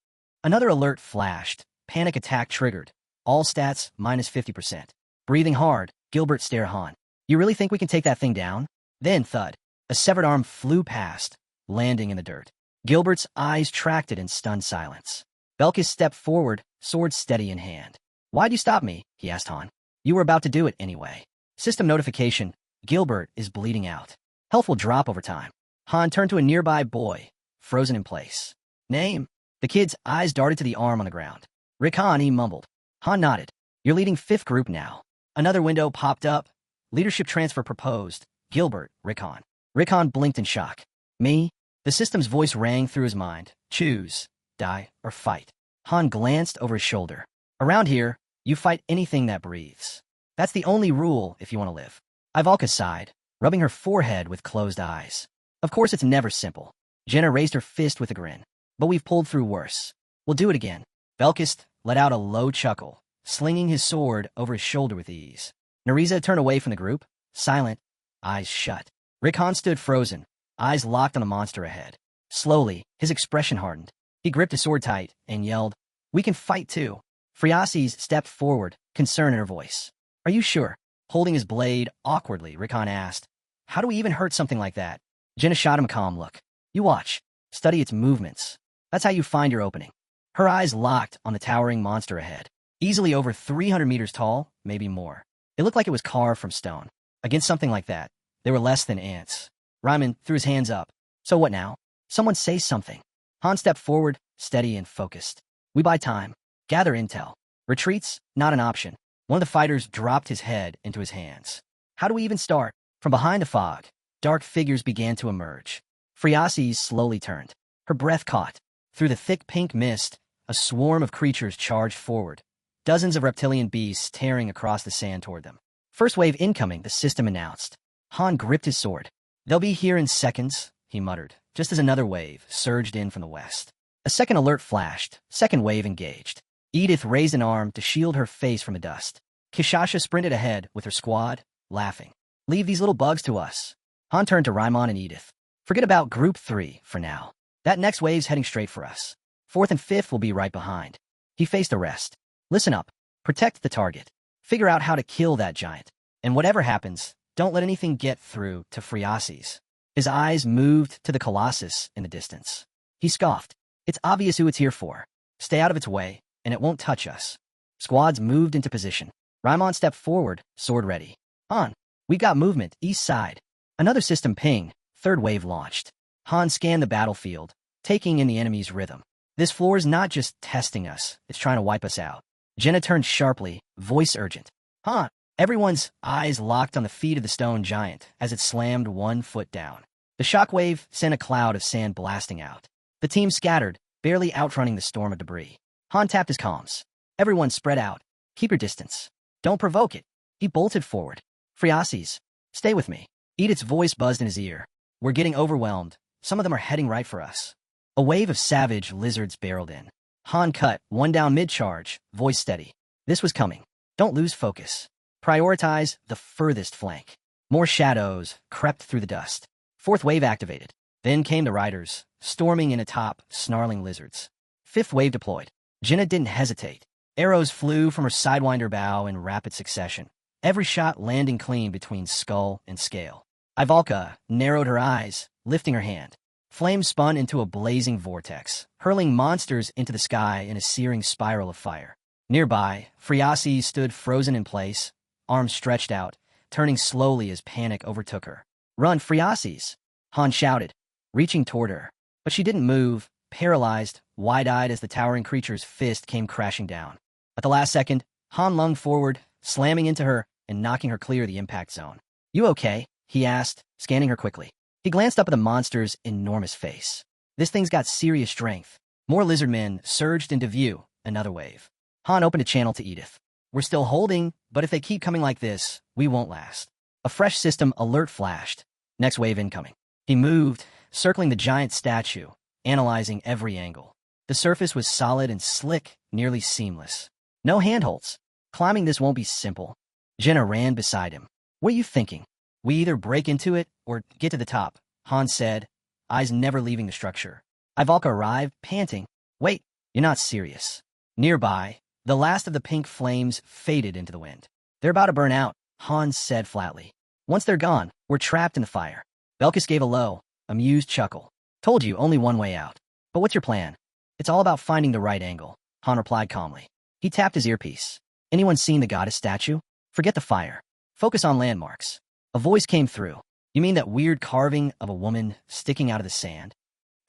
Another alert flashed. Panic attack triggered. All stats minus 50%. Breathing hard, Gilbert stared Han. You really think we can take that thing down? Then, thud. A severed arm flew past, landing in the dirt. Gilbert's eyes tracked it in stunned silence. Belkis stepped forward, sword steady in hand. Why'd you stop me? He asked Han. You were about to do it anyway. System notification. Gilbert is bleeding out. Health will drop over time. Han turned to a nearby boy, frozen in place. Name? The kid's eyes darted to the arm on the ground. Recon, he mumbled. Han nodded. You're leading 5th group now. Another window popped up. Leadership transfer proposed. Gilbert, Recon. Recon blinked in shock. Me? The system's voice rang through his mind. Choose, die, or fight. Han glanced over his shoulder. Around here, you fight anything that breathes. That's the only rule if you want to live. Ivalka sighed, rubbing her forehead with closed eyes. Of course it's never simple. Jenna raised her fist with a grin. But we've pulled through worse. We'll do it again. Belkis let out a low chuckle, slinging his sword over his shoulder with ease. Nariza turned away from the group, silent, eyes shut. Rickon stood frozen, eyes locked on the monster ahead. Slowly, his expression hardened. He gripped his sword tight and yelled, We can fight too. Friasis stepped forward, concern in her voice. Are you sure? Holding his blade awkwardly, Rickon asked. How do we even hurt something like that? Jenna shot him a calm look. You watch. Study its movements. That's how you find your opening. Her eyes locked on the towering monster ahead. Easily over 300 meters tall, maybe more. It looked like it was carved from stone. Against something like that, they were less than ants. Ryman threw his hands up. So what now? Someone say something. Han stepped forward, steady and focused. We buy time. Gather intel. Retreats, not an option. One of the fighters dropped his head into his hands. How do we even start? From behind the fog, dark figures began to emerge. Friasis slowly turned. Her breath caught. Through the thick pink mist, a swarm of creatures charged forward. Dozens of reptilian beasts tearing across the sand toward them. First wave incoming, the system announced. Han gripped his sword. They'll be here in seconds, he muttered, just as another wave surged in from the west. A second alert flashed. Second wave engaged. Edith raised an arm to shield her face from the dust. Kishasha sprinted ahead with her squad, laughing. Leave these little bugs to us. Han turned to Raimon and Edith. Forget about Group 3 for now. That next wave's heading straight for us. Fourth and fifth will be right behind. He faced the rest. Listen up. Protect the target. Figure out how to kill that giant. And whatever happens, don't let anything get through to Friasis. His eyes moved to the Colossus in the distance. He scoffed. It's obvious who it's here for. Stay out of its way, and it won't touch us. Squads moved into position. Raimon stepped forward, sword ready. Han, we've got movement, east side. Another system ping, third wave launched. Han scanned the battlefield, taking in the enemy's rhythm. This floor is not just testing us, it's trying to wipe us out. Jenna turned sharply, voice urgent. Han! Everyone's eyes locked on the feet of the stone giant as it slammed 1 foot down. The shockwave sent a cloud of sand blasting out. The team scattered, barely outrunning the storm of debris. Han tapped his comms. Everyone spread out. Keep your distance. Don't provoke it. He bolted forward. Friasis, stay with me. Edith's voice buzzed in his ear. We're getting overwhelmed. Some of them are heading right for us. A wave of savage lizards barreled in. Han cut, one down mid-charge, voice steady. This was coming. Don't lose focus. Prioritize the furthest flank. More shadows crept through the dust. Fourth wave activated. Then came the riders, storming in atop snarling lizards. Fifth wave deployed. Jenna didn't hesitate. Arrows flew from her sidewinder bow in rapid succession, every shot landing clean between skull and scale. Ivalka narrowed her eyes, lifting her hand. Flame spun into a blazing vortex, hurling monsters into the sky in a searing spiral of fire. Nearby, Friasis stood frozen in place, arms stretched out, turning slowly as panic overtook her. Run, Friasis! Han shouted, reaching toward her. But she didn't move, paralyzed, wide-eyed as the towering creature's fist came crashing down. At the last second, Han lunged forward, slamming into her and knocking her clear of the impact zone. You okay? He asked, scanning her quickly. He glanced up at the monster's enormous face. This thing's got serious strength. More lizard men surged into view, another wave. Han opened a channel to Edith. We're still holding, but if they keep coming like this, we won't last. A fresh system alert flashed. Next wave incoming. He moved, circling the giant statue, analyzing every angle. The surface was solid and slick, nearly seamless. No handholds. Climbing this won't be simple. Jenna ran beside him. What are you thinking? We either break into it or get to the top, Han said, eyes never leaving the structure. Ivalka arrived, panting. Wait, you're not serious. Nearby, the last of the pink flames faded into the wind. They're about to burn out, Han said flatly. Once they're gone, we're trapped in the fire. Belkis gave a low, amused chuckle. Told you, only one way out. But what's your plan? It's all about finding the right angle, Han replied calmly. He tapped his earpiece. Anyone seen the goddess statue? Forget the fire. Focus on landmarks. A voice came through. You mean that weird carving of a woman sticking out of the sand?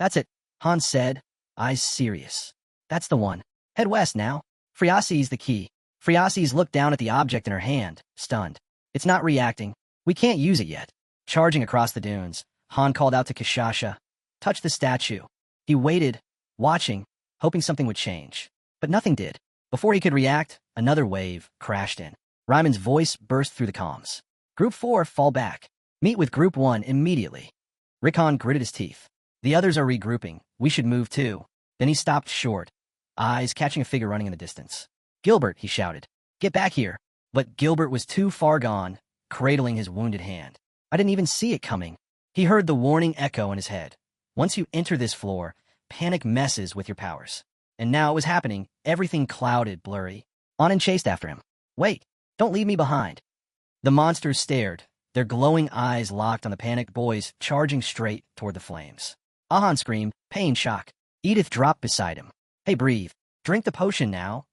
That's it, Han said, eyes serious. That's the one. Head west now. Friasis the key. Friasis looked down at the object in her hand, stunned. It's not reacting. We can't use it yet. Charging across the dunes, Han called out to Kishasha. Touch the statue. He waited, watching, hoping something would change. But nothing did. Before he could react, another wave crashed in. Ryman's voice burst through the comms. Group 4, fall back. Meet with Group 1 immediately. Recon gritted his teeth. The others are regrouping. We should move too. Then he stopped short, eyes catching a figure running in the distance. Gilbert, he shouted. Get back here. But Gilbert was too far gone, cradling his wounded hand. I didn't even see it coming. He heard the warning echo in his head. Once you enter this floor, panic messes with your powers. And now it was happening, everything clouded, blurry. On and chased after him. Wait, don't leave me behind. The monsters stared, their glowing eyes locked on the panicked boys charging straight toward the flames. Ahan screamed, pain shock. Edith dropped beside him. Hey, breathe. Drink the potion now.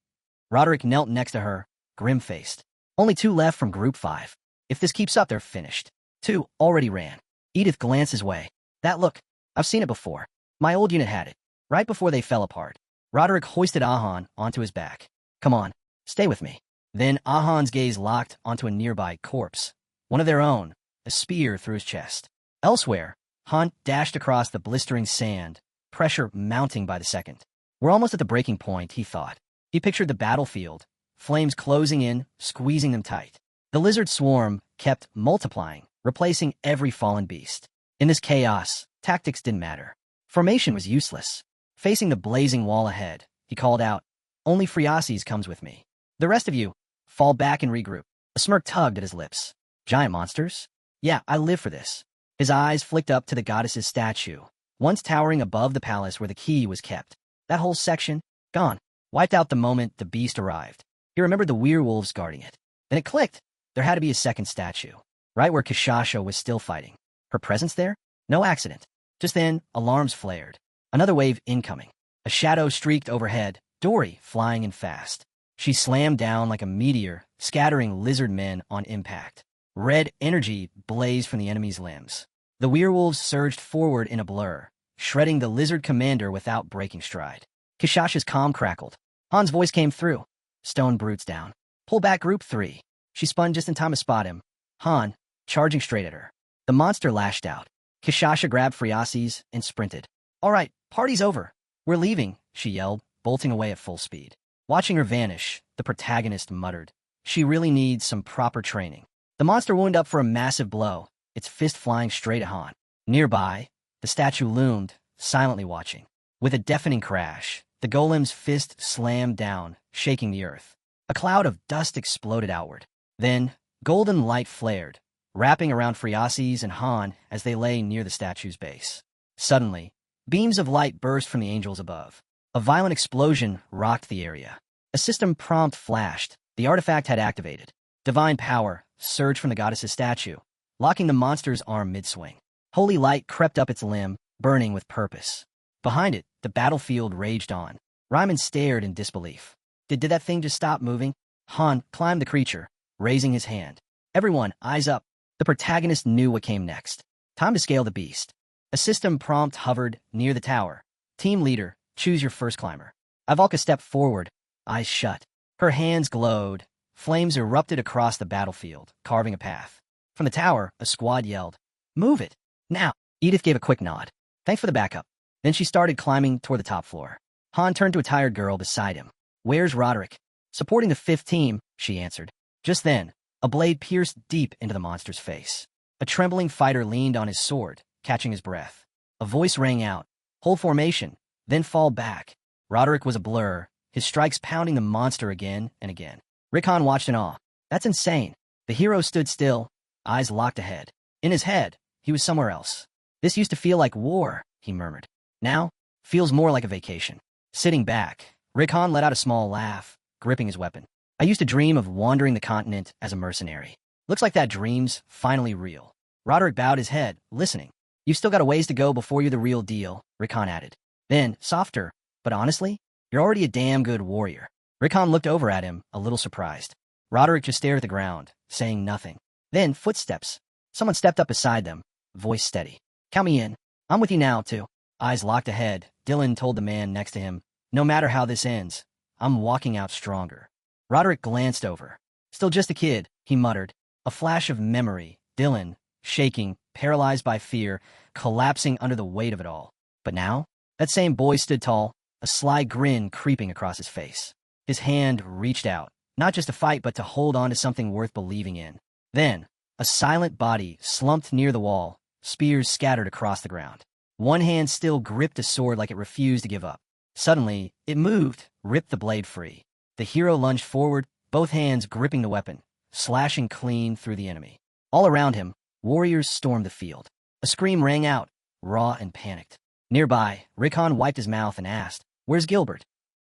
Roderick knelt next to her, grim-faced. Only 2 left from Group 5. If this keeps up, they're finished. 2 already ran. Edith glanced his way. That look. I've seen it before. My old unit had it. Right before they fell apart. Roderick hoisted Ahan onto his back. Come on, stay with me. Then Ahan's gaze locked onto a nearby corpse. One of their own, a spear through his chest. Elsewhere, Han dashed across the blistering sand, pressure mounting by the second. We're almost at the breaking point, he thought. He pictured the battlefield, flames closing in, squeezing them tight. The lizard swarm kept multiplying, replacing every fallen beast. In this chaos, tactics didn't matter. Formation was useless. Facing the blazing wall ahead, he called out, "Only Phreases comes with me. The rest of you, fall back and regroup." A smirk tugged at his lips. Giant monsters? Yeah, I live for this. His eyes flicked up to the goddess's statue, once towering above the palace where the key was kept. That whole section, gone, wiped out the moment the beast arrived. He remembered the werewolves guarding it. Then it clicked. There had to be a second statue, right where Kishasha was still fighting. Her presence there? No accident. Just then, alarms flared. Another wave incoming. A shadow streaked overhead, Dory flying in fast. She slammed down like a meteor, scattering lizard men on impact. Red energy blazed from the enemy's limbs. The werewolves surged forward in a blur, shredding the lizard commander without breaking stride. Kishasha's calm crackled. Han's voice came through. Stone brutes down. Pull back Group 3. She spun just in time to spot him. Han, charging straight at her. The monster lashed out. Kishasha grabbed Phreases and sprinted. All right, party's over. We're leaving, she yelled, bolting away at full speed. Watching her vanish, the protagonist muttered. She really needs some proper training. The monster wound up for a massive blow, its fist flying straight at Han. Nearby, the statue loomed, silently watching. With a deafening crash, the golem's fist slammed down, shaking the earth. A cloud of dust exploded outward. Then, golden light flared, wrapping around Phreases and Han as they lay near the statue's base. Suddenly, beams of light burst from the angels above. A violent explosion rocked the area. A system prompt flashed. The artifact had activated. Divine power surged from the goddess's statue, locking the monster's arm mid-swing. Holy light crept up its limb, burning with purpose. Behind it, the battlefield raged on. Ryman stared in disbelief. Did that thing just stop moving? Han climbed the creature, raising his hand. Everyone, eyes up. The protagonist knew what came next. Time to scale the beast. A system prompt hovered near the tower. Team leader, choose your first climber. Ivalka stepped forward, eyes shut. Her hands glowed. Flames erupted across the battlefield, carving a path. From the tower, a squad yelled, "Move it! Now!" Edith gave a quick nod. Thanks for the backup. Then she started climbing toward the top floor. Han turned to a tired girl beside him. Where's Roderick? Supporting the 5th team, she answered. Just then, a blade pierced deep into the monster's face. A trembling fighter leaned on his sword, catching his breath. A voice rang out. Hold formation, then fall back. Roderick was a blur, his strikes pounding the monster again and again. Recon watched in awe. That's insane. The hero stood still, eyes locked ahead. In his head, he was somewhere else. This used to feel like war, he murmured. Now, feels more like a vacation. Sitting back, Recon let out a small laugh, gripping his weapon. I used to dream of wandering the continent as a mercenary. Looks like that dream's finally real. Roderick bowed his head, listening. You've still got a ways to go before you're the real deal, Recon added. Then, softer, but honestly, you're already a damn good warrior. Recon looked over at him, a little surprised. Roderick just stared at the ground, saying nothing. Then, footsteps. Someone stepped up beside them, voice steady. Count me in. I'm with you now, too. Eyes locked ahead, Dylan told the man next to him, no matter how this ends, I'm walking out stronger. Roderick glanced over. Still just a kid, he muttered. A flash of memory, Dylan, shaking, paralyzed by fear, collapsing under the weight of it all. But now, that same boy stood tall, a sly grin creeping across his face. His hand reached out, not just to fight but to hold on to something worth believing in. Then, a silent body slumped near the wall, spears scattered across the ground. One hand still gripped a sword like it refused to give up. Suddenly, it moved, ripped the blade free. The hero lunged forward, both hands gripping the weapon, slashing clean through the enemy. All around him, warriors stormed the field. A scream rang out, raw and panicked. Nearby, Recon wiped his mouth and asked, "Where's Gilbert?"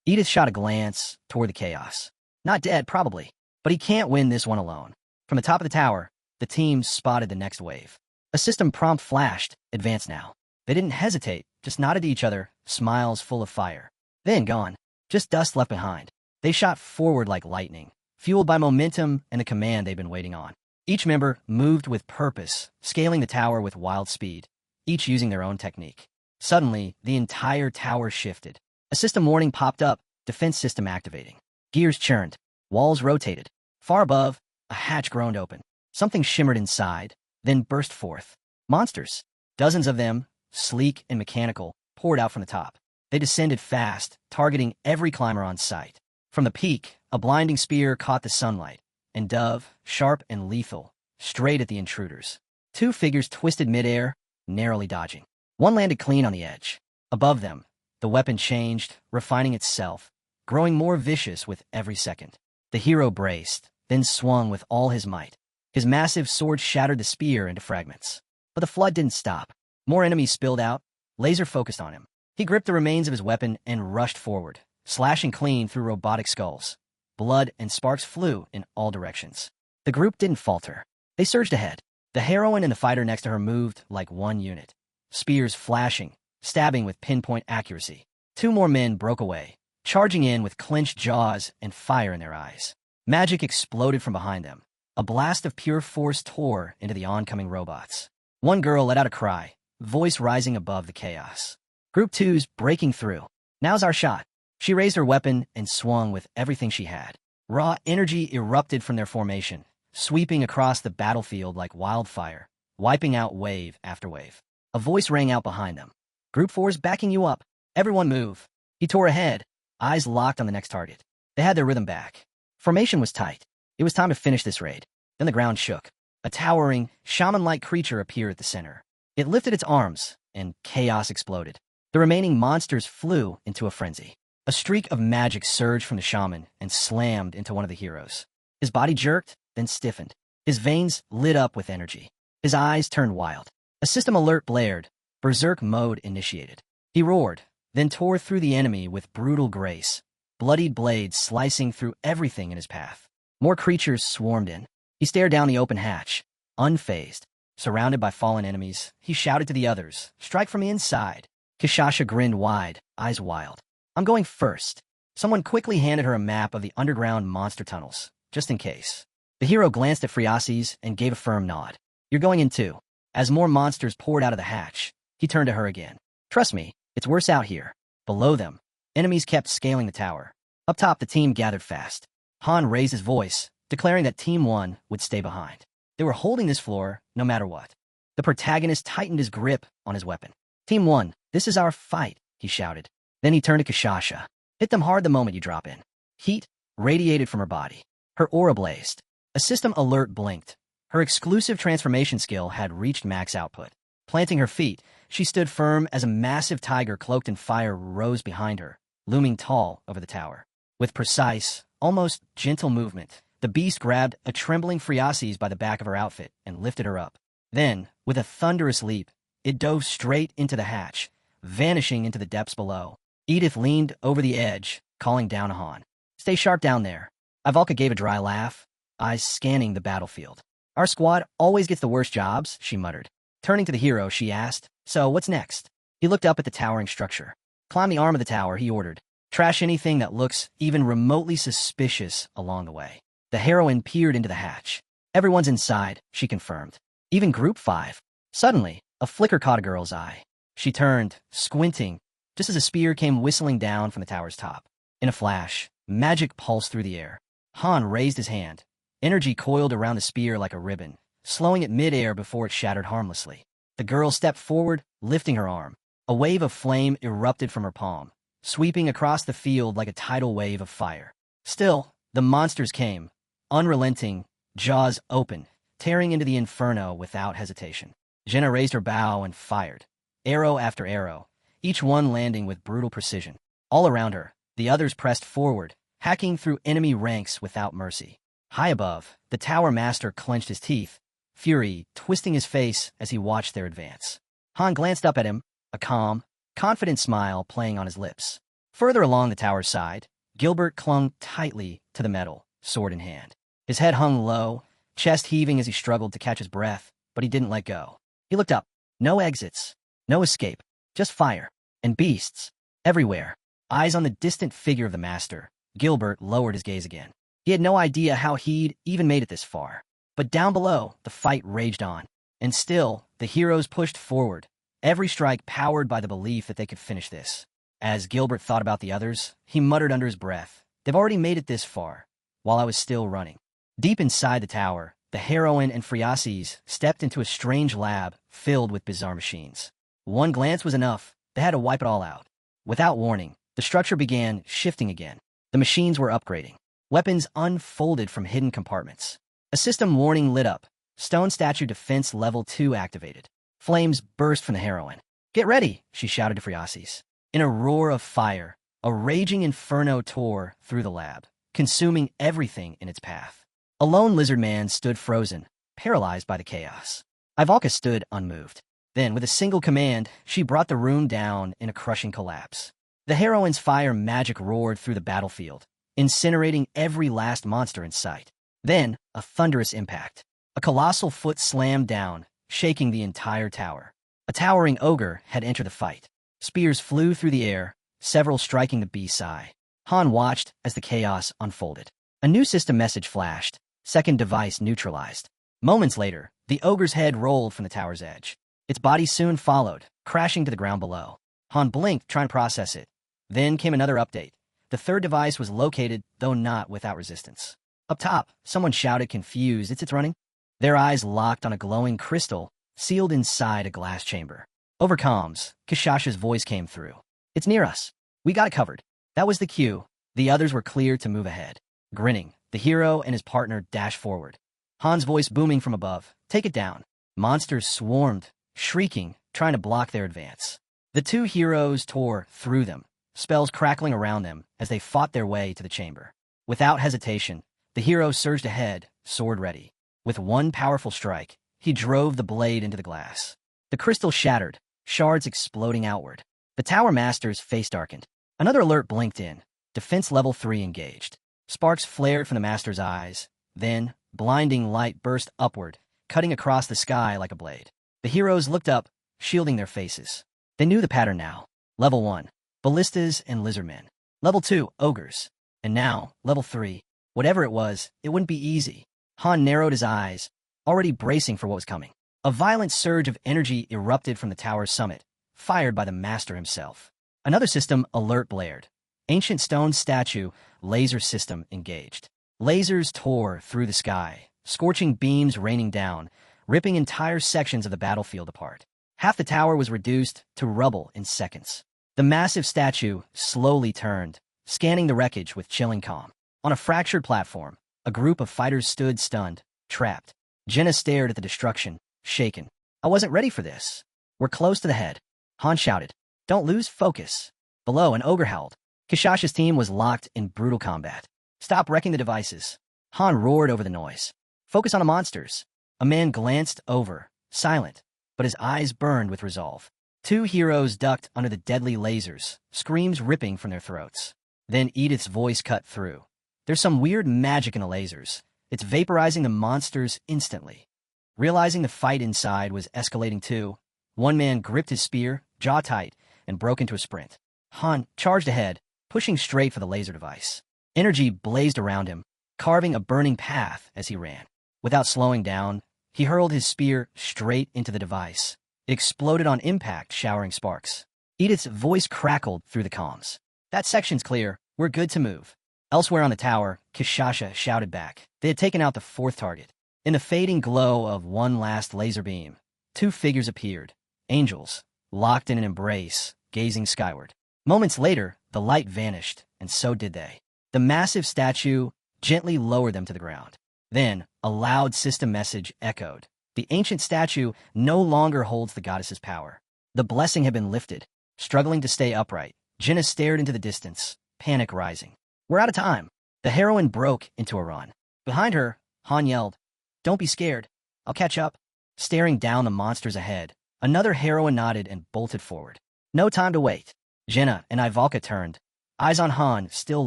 Edith shot a glance toward the chaos. Not dead, probably, but he can't win this one alone. From the top of the tower, the team spotted the next wave. A system prompt flashed, advance now. They didn't hesitate, just nodded to each other, smiles full of fire. Then gone. Just dust left behind. They shot forward like lightning, fueled by momentum and the command they'd been waiting on. Each member moved with purpose, scaling the tower with wild speed, each using their own technique. Suddenly, the entire tower shifted. A system warning popped up, defense system activating. Gears churned, walls rotated. Far above, a hatch groaned open. Something shimmered inside, then burst forth. Monsters, dozens of them, sleek and mechanical, poured out from the top. They descended fast, targeting every climber on sight. From the peak, a blinding spear caught the sunlight, and dove, sharp and lethal, straight at the intruders. Two figures twisted midair, narrowly dodging. One landed clean on the edge. Above them, the weapon changed, refining itself, growing more vicious with every second. The hero braced, then swung with all his might. His massive sword shattered the spear into fragments. But the flood didn't stop. More enemies spilled out, laser-focused on him. He gripped the remains of his weapon and rushed forward, slashing clean through robotic skulls. Blood and sparks flew in all directions. The group didn't falter. They surged ahead. The heroine and the fighter next to her moved like one unit. Spears flashing, stabbing with pinpoint accuracy. Two more men broke away, charging in with clenched jaws and fire in their eyes. Magic exploded from behind them. A blast of pure force tore into the oncoming robots. One girl let out a cry, voice rising above the chaos. Group 2's breaking through. Now's our shot. She raised her weapon and swung with everything she had. Raw energy erupted from their formation, sweeping across the battlefield like wildfire, wiping out wave after wave. A voice rang out behind them. Group 4's backing you up. Everyone move. He tore ahead, eyes locked on the next target. They had their rhythm back. Formation was tight. It was time to finish this raid. Then the ground shook. A towering, shaman-like creature appeared at the center. It lifted its arms, and chaos exploded. The remaining monsters flew into a frenzy. A streak of magic surged from the shaman and slammed into one of the heroes. His body jerked, then stiffened. His veins lit up with energy. His eyes turned wild. A system alert blared. Berserk mode initiated. He roared, then tore through the enemy with brutal grace, bloodied blades slicing through everything in his path. More creatures swarmed in. He stared down the open hatch, unfazed. Surrounded by fallen enemies, he shouted to the others, "Strike from the inside." Kishasha grinned wide, eyes wild. "I'm going first." Someone quickly handed her a map of the underground monster tunnels, just in case. The hero glanced at Friasis and gave a firm nod. "You're going in too." As more monsters poured out of the hatch, he turned to her again. "Trust me, it's worse out here." Below them, enemies kept scaling the tower. Up top, the team gathered fast. Han raised his voice, declaring that Team 1 would stay behind. They were holding this floor no matter what. The protagonist tightened his grip on his weapon. "Team 1, this is our fight," he shouted. Then he turned to Kishasha. "Hit them hard the moment you drop in." Heat radiated from her body. Her aura blazed. A system alert blinked. Her exclusive transformation skill had reached max output. Planting her feet, she stood firm as a massive tiger cloaked in fire rose behind her, looming tall over the tower. With precise, almost gentle movement, the beast grabbed a trembling Friasis by the back of her outfit and lifted her up. Then, with a thunderous leap, it dove straight into the hatch, vanishing into the depths below. Edith leaned over the edge, calling down to Han. "Stay sharp down there." Ivalka gave a dry laugh, eyes scanning the battlefield. "Our squad always gets the worst jobs," she muttered. Turning to the hero, she asked, "So, what's next?" He looked up at the towering structure. "Climb the arm of the tower," he ordered. "Trash anything that looks even remotely suspicious along the way." The heroine peered into the hatch. "Everyone's inside," she confirmed. "Even Group 5. Suddenly, a flicker caught a girl's eye. She turned, squinting, just as a spear came whistling down from the tower's top. In a flash, magic pulsed through the air. Han raised his hand. Energy coiled around the spear like a ribbon, slowing it mid-air before it shattered harmlessly. The girl stepped forward, lifting her arm. A wave of flame erupted from her palm, sweeping across the field like a tidal wave of fire. Still, the monsters came, unrelenting, jaws open, tearing into the inferno without hesitation. Jenna raised her bow and fired, arrow after arrow, each one landing with brutal precision. All around her, the others pressed forward, hacking through enemy ranks without mercy. High above, the tower master clenched his teeth, fury twisting his face as he watched their advance. Han glanced up at him, a calm, confident smile playing on his lips. Further along the tower's side, Gilbert clung tightly to the metal, sword in hand. His head hung low, chest heaving as he struggled to catch his breath, but he didn't let go. He looked up. No exits. No escape, just fire. And beasts. Everywhere. Eyes on the distant figure of the master, Gilbert lowered his gaze again. He had no idea how he'd even made it this far. But down below, the fight raged on. And still, the heroes pushed forward, every strike powered by the belief that they could finish this. As Gilbert thought about the others, he muttered under his breath, "They've already made it this far, while I was still running." Deep inside the tower, the heroine and Friaces stepped into a strange lab filled with bizarre machines. One glance was enough. They had to wipe it all out. Without warning, the structure began shifting again. The machines were upgrading. Weapons unfolded from hidden compartments. A system warning lit up. Stone statue defense level 2 activated. Flames burst from the heroine. "Get ready," she shouted to Friaces. In a roar of fire, a raging inferno tore through the lab, consuming everything in its path. A lone lizard man stood frozen, paralyzed by the chaos. Ivalka stood unmoved. Then, with a single command, she brought the room down in a crushing collapse. The heroine's fire magic roared through the battlefield, incinerating every last monster in sight. Then, a thunderous impact. A colossal foot slammed down, shaking the entire tower. A towering ogre had entered the fight. Spears flew through the air, several striking the beast's eye. Han watched as the chaos unfolded. A new system message flashed. Second device neutralized. Moments later, the ogre's head rolled from the tower's edge. Its body soon followed, crashing to the ground below. Han blinked, trying to process it. Then came another update. The third device was located, though not without resistance. Up top, someone shouted, confused, "It's running?" Their eyes locked on a glowing crystal, sealed inside a glass chamber. Over comms, Kishasha's voice came through. "It's near us. We got it covered." That was the cue. The others were clear to move ahead. Grinning, the hero and his partner dashed forward. Han's voice booming from above, "Take it down." Monsters swarmed, shrieking, trying to block their advance. The two heroes tore through them, spells crackling around them as they fought their way to the chamber. Without hesitation, the hero surged ahead, sword ready. With one powerful strike, he drove the blade into the glass. The crystal shattered, shards exploding outward. The tower master's face darkened. Another alert blinked in. Defense level 3 engaged. Sparks flared from the master's eyes. Then, blinding light burst upward, cutting across the sky like a blade. The heroes looked up, shielding their faces. They knew the pattern now. Level 1, ballistas and lizardmen. Level 2, ogres. And now, level 3. Whatever it was, it wouldn't be easy. Han narrowed his eyes, already bracing for what was coming. A violent surge of energy erupted from the tower's summit, fired by the master himself. Another system alert blared. Ancient stone statue, laser system engaged. Lasers tore through the sky, scorching beams raining down, ripping entire sections of the battlefield apart. Half the tower was reduced to rubble in seconds. The massive statue slowly turned, scanning the wreckage with chilling calm. On a fractured platform, a group of fighters stood stunned, trapped. Jenna stared at the destruction, shaken. "I wasn't ready for this." "We're close to the head." Han shouted. "Don't lose focus." Below, an ogre howled. Kishasha's team was locked in brutal combat. "Stop wrecking the devices." Han roared over the noise. "Focus on the monsters." A man glanced over, silent, but his eyes burned with resolve. Two heroes ducked under the deadly lasers, screams ripping from their throats. Then Edith's voice cut through. "There's some weird magic in the lasers. It's vaporizing the monsters instantly." Realizing the fight inside was escalating too, one man gripped his spear, jaw tight, and broke into a sprint. Han charged ahead, pushing straight for the laser device. Energy blazed around him, carving a burning path as he ran. Without slowing down, he hurled his spear straight into the device. It exploded on impact, showering sparks. Edith's voice crackled through the comms. "That section's clear. We're good to move." Elsewhere on the tower, Kishasha shouted back. They had taken out the fourth target. In the fading glow of one last laser beam, two figures appeared. Angels, locked in an embrace, gazing skyward. Moments later, the light vanished, and so did they. The massive statue gently lowered them to the ground. Then, a loud system message echoed. The ancient statue no longer holds the goddess's power. The blessing had been lifted. Struggling to stay upright, Jenna stared into the distance, panic rising. "We're out of time." The heroine broke into a run. Behind her, Han yelled, "Don't be scared. I'll catch up." Staring down the monsters ahead, another heroine nodded and bolted forward. No time to wait. Jenna and Ivalka turned, eyes on Han, still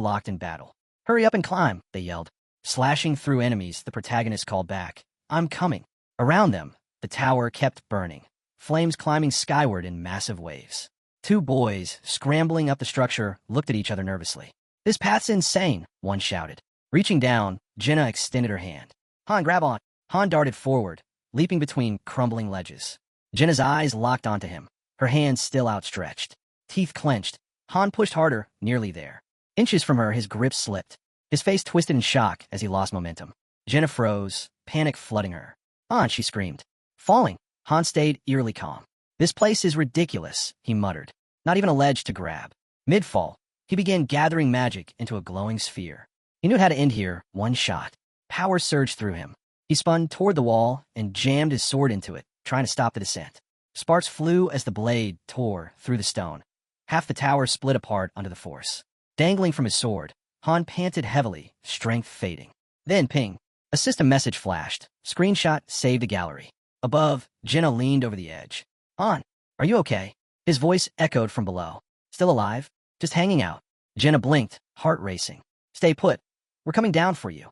locked in battle. "Hurry up and climb," they yelled. Slashing through enemies, the protagonist called back, "I'm coming." Around them, the tower kept burning. flames climbing skyward in massive waves. Two boys, scrambling up the structure, looked at each other nervously. "This path's insane," one shouted. Reaching down, Jenna extended her hand. "Han, grab on." Han darted forward, leaping between crumbling ledges. Jenna's eyes locked onto him, her hands still outstretched. Teeth clenched, Han pushed harder, nearly there. Inches from her, his grip slipped. His face twisted in shock as he lost momentum. Jenna froze, panic flooding her. "Han," she screamed. "Falling." Han stayed eerily calm. "This place is ridiculous," he muttered. Not even a ledge to grab. Mid-fall, he began gathering magic into a glowing sphere. He knew how to end here, one shot. Power surged through him. He spun toward the wall and jammed his sword into it, trying to stop the descent. Sparks flew as the blade tore through the stone. Half the tower split apart under the force. Dangling from his sword, Han panted heavily, strength fading. Then, ping. A system message flashed. Screenshot saved a gallery. Above, Jenna leaned over the edge. "Han, are you okay?" His voice echoed from below. "Still alive? Just hanging out." Jenna blinked, heart racing. "Stay put. We're coming down for you."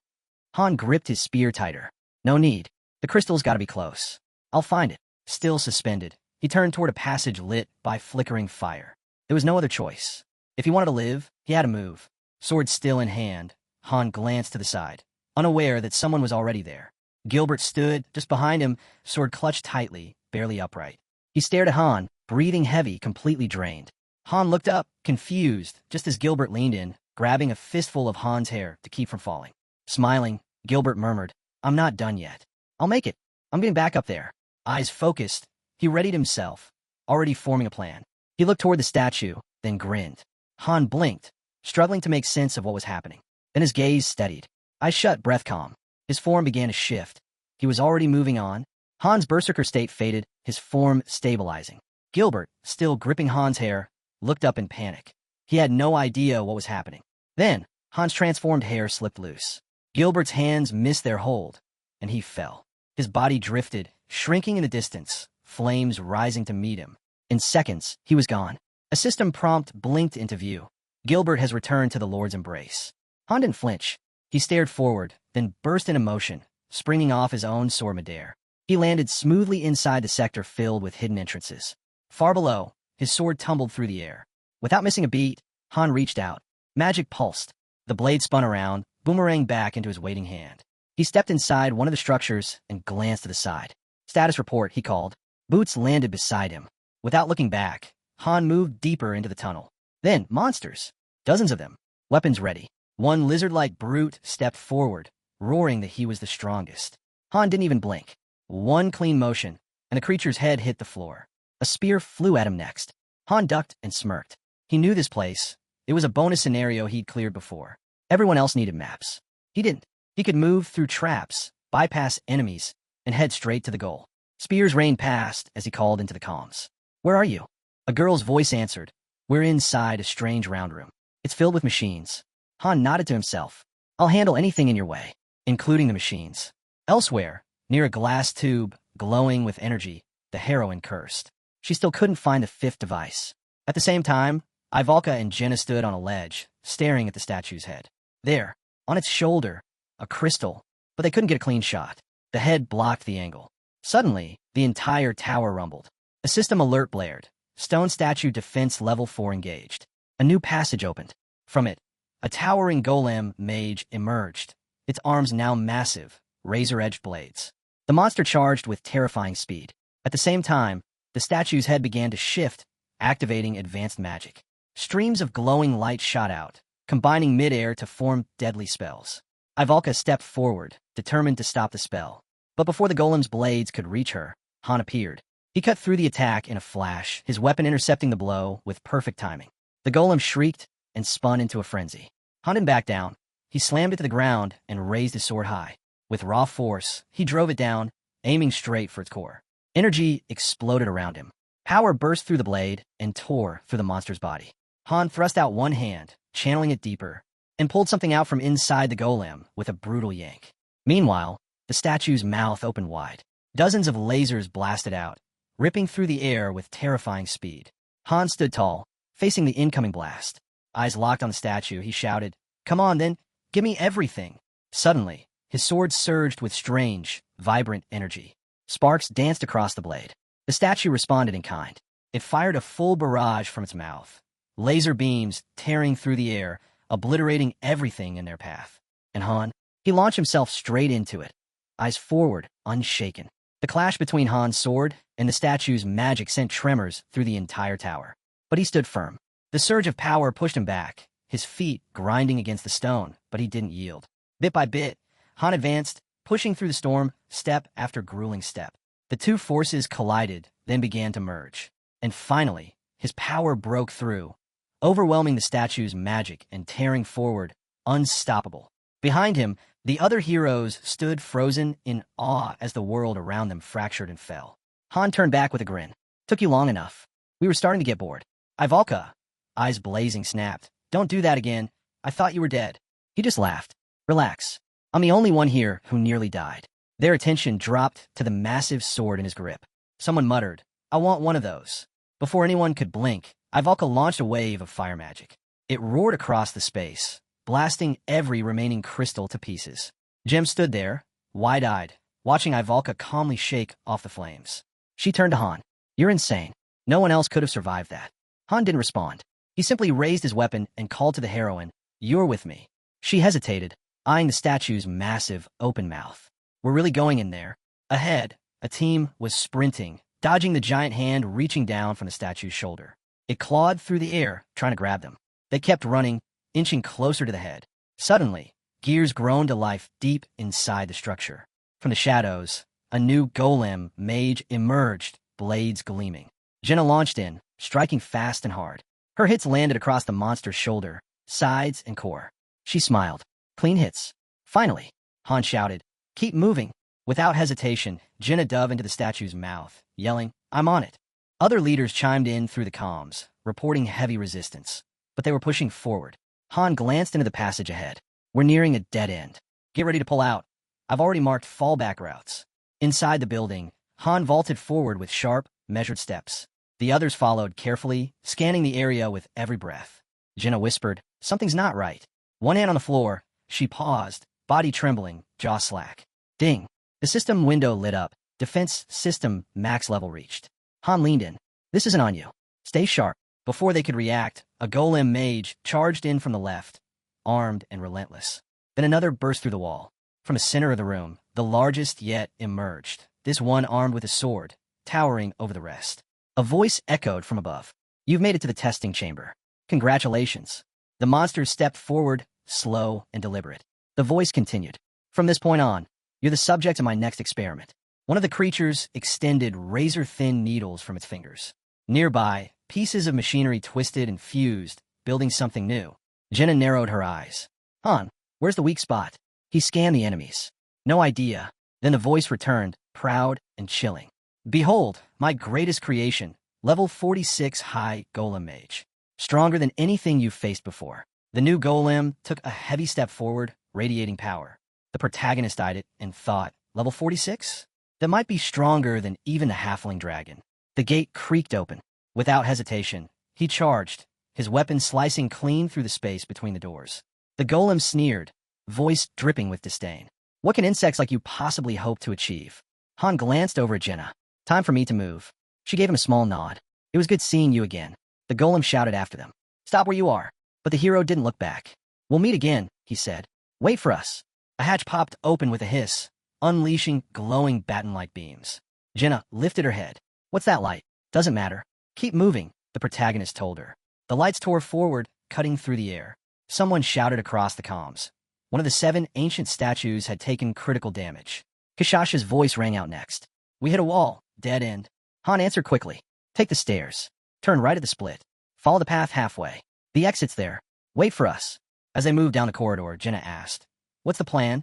Han gripped his spear tighter. "No need. The crystal's gotta be close. I'll find it." Still suspended, he turned toward a passage lit by flickering fire. There was no other choice. If he wanted to live, he had to move. Sword still in hand, Han glanced to the side, unaware that someone was already there. Gilbert stood just behind him, sword clutched tightly, barely upright. He stared at Han, breathing heavy, completely drained. Han looked up, confused, just as Gilbert leaned in, grabbing a fistful of Han's hair to keep from falling. Smiling, Gilbert murmured, "I'm not done yet. I'll make it. I'm getting back up there." Eyes focused, he readied himself, already forming a plan. He looked toward the statue, then grinned. Han blinked, struggling to make sense of what was happening. Then his gaze steadied. Eyes shut, breath calm. His form began to shift. He was already moving on. Han's berserker state faded, his form stabilizing. Gilbert, still gripping Han's hair, looked up in panic. He had no idea what was happening. Then, Han's transformed hair slipped loose. Gilbert's hands missed their hold, and he fell. His body drifted, shrinking in the distance, flames rising to meet him. In seconds, he was gone. A system prompt blinked into view. Gilbert has returned to the Lord's embrace. Han didn't flinch. He stared forward, then burst into motion, springing off his own sword midair. He landed smoothly inside the sector filled with hidden entrances. Far below, his sword tumbled through the air. Without missing a beat, Han reached out. Magic pulsed. The blade spun around, boomeranged back into his waiting hand. He stepped inside one of the structures and glanced to the side. "Status report," he called. Boots landed beside him. Without looking back, Han moved deeper into the tunnel. Then, monsters. Dozens of them. Weapons ready. One lizard-like brute stepped forward, roaring that he was the strongest. Han didn't even blink. One clean motion, and the creature's head hit the floor. A spear flew at him next. Han ducked and smirked. He knew this place. It was a bonus scenario he'd cleared before. Everyone else needed maps. He didn't. He could move through traps, bypass enemies, and head straight to the goal. Spears rained past as he called into the comms. "Where are you?" A girl's voice answered. "We're inside a strange round room. It's filled with machines." Han nodded to himself. "I'll handle anything in your way, including the machines." Elsewhere, near a glass tube, glowing with energy, the heroine cursed. She still couldn't find the fifth device. At the same time, Ivalka and Jenna stood on a ledge, staring at the statue's head. There, on its shoulder, a crystal, but they couldn't get a clean shot. The head blocked the angle. Suddenly, the entire tower rumbled. A system alert blared. Stone statue defense level 4 engaged. A new passage opened. From it, a towering golem mage emerged, its arms now massive, razor-edged blades. The monster charged with terrifying speed. At the same time, the statue's head began to shift, activating advanced magic. Streams of glowing light shot out, combining mid-air to form deadly spells. Ivalka stepped forward, determined to stop the spell. But before the golem's blades could reach her, Han appeared. He cut through the attack in a flash, his weapon intercepting the blow with perfect timing. The golem shrieked and spun into a frenzy. Han didn't back down. He slammed it to the ground and raised his sword high. With raw force, he drove it down, aiming straight for its core. Energy exploded around him. Power burst through the blade and tore through the monster's body. Han thrust out one hand, channeling it deeper, and pulled something out from inside the golem with a brutal yank. Meanwhile, the statue's mouth opened wide. Dozens of lasers blasted out, ripping through the air with terrifying speed. Han stood tall, facing the incoming blast. Eyes locked on the statue, he shouted, "Come on then, give me everything." Suddenly, his sword surged with strange, vibrant energy. Sparks danced across the blade. The statue responded in kind. It fired a full barrage from its mouth, laser beams tearing through the air, obliterating everything in their path. And Han, he launched himself straight into it, eyes forward, unshaken. The clash between Han's sword and the statue's magic sent tremors through the entire tower. But he stood firm. The surge of power pushed him back, his feet grinding against the stone, but he didn't yield. Bit by bit, Han advanced, pushing through the storm, step after grueling step. The two forces collided, then began to merge. And finally, his power broke through, overwhelming the statue's magic and tearing forward, unstoppable. Behind him, the other heroes stood frozen in awe as the world around them fractured and fell. Han turned back with a grin. Took you long enough. We were starting to get bored. Ivalka, eyes blazing, snapped. Don't do that again. I thought you were dead. He just laughed. Relax. I'm the only one here who nearly died. Their attention dropped to the massive sword in his grip. Someone muttered, I want one of those. Before anyone could blink, Ivalka launched a wave of fire magic. It roared across the space, blasting every remaining crystal to pieces. Jem stood there, wide-eyed, watching Ivalka calmly shake off the flames. She turned to Han. You're insane. No one else could have survived that. Han didn't respond. He simply raised his weapon and called to the heroine, You're with me. She hesitated, eyeing the statue's massive, open mouth. We're really going in there. Ahead, a team was sprinting, dodging the giant hand reaching down from the statue's shoulder. It clawed through the air, trying to grab them. They kept running, inching closer to the head. Suddenly, gears groaned to life deep inside the structure. From the shadows, a new golem mage emerged, blades gleaming. Jenna launched in, striking fast and hard. Her hits landed across the monster's shoulder, sides, and core. She smiled. Clean hits. Finally, Han shouted, Keep moving. Without hesitation, Jenna dove into the statue's mouth, yelling, I'm on it. Other leaders chimed in through the comms, reporting heavy resistance. But they were pushing forward. Han glanced into the passage ahead. We're nearing a dead end. Get ready to pull out. I've already marked fallback routes. Inside the building, Han vaulted forward with sharp, measured steps. The others followed carefully, scanning the area with every breath. Jenna whispered, Something's not right. One hand on the floor, she paused, body trembling, jaw slack. Ding. The system window lit up. Defense system max level reached. Han leaned in. This isn't on you. Stay sharp. Before they could react, a golem mage charged in from the left, armed and relentless. Then another burst through the wall. From the center of the room, the largest yet emerged, this one armed with a sword, towering over the rest. A voice echoed from above. You've made it to the testing chamber. Congratulations. The monster stepped forward, slow and deliberate. The voice continued. From this point on, you're the subject of my next experiment. One of the creatures extended razor-thin needles from its fingers. Nearby, pieces of machinery twisted and fused, building something new. Jenna narrowed her eyes. Han, where's the weak spot? He scanned the enemies. No idea. Then the voice returned, proud and chilling. Behold, my greatest creation, level 46 high golem mage. Stronger than anything you've faced before. The new golem took a heavy step forward, radiating power. The protagonist eyed it and thought, level 46? That might be stronger than even the halfling dragon. The gate creaked open. Without hesitation, he charged, his weapon slicing clean through the space between the doors. The golem sneered, voice dripping with disdain. What can insects like you possibly hope to achieve? Han glanced over at Jenna. Time for me to move. She gave him a small nod. It was good seeing you again. The golem shouted after them. Stop where you are. But the hero didn't look back. We'll meet again, he said. Wait for us. A hatch popped open with a hiss, unleashing glowing baton-like beams. Jenna lifted her head. What's that light? Doesn't matter. Keep moving, the protagonist told her. The lights tore forward, cutting through the air. Someone shouted across the comms. One of the 7 ancient statues had taken critical damage. Kashasha's voice rang out next. We hit a wall. Dead end. Han answered quickly. Take the stairs. Turn right at the split. Follow the path halfway. The exit's there. Wait for us. As they moved down the corridor, Jenna asked. What's the plan?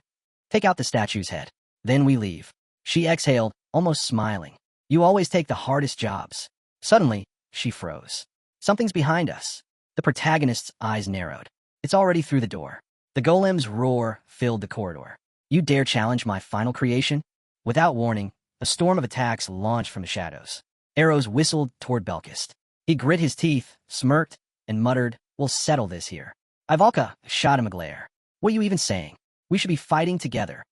Take out the statue's head. Then we leave. She exhaled, almost smiling. You always take the hardest jobs. Suddenly, she froze. Something's behind us. The protagonist's eyes narrowed. It's already through the door. The golem's roar filled the corridor. You dare challenge my final creation? Without warning, a storm of attacks launched from the shadows. Arrows whistled toward Belkist. He grit his teeth, smirked, and muttered, We'll settle this here. Ivalka shot him a glare. What are you even saying? We should be fighting together.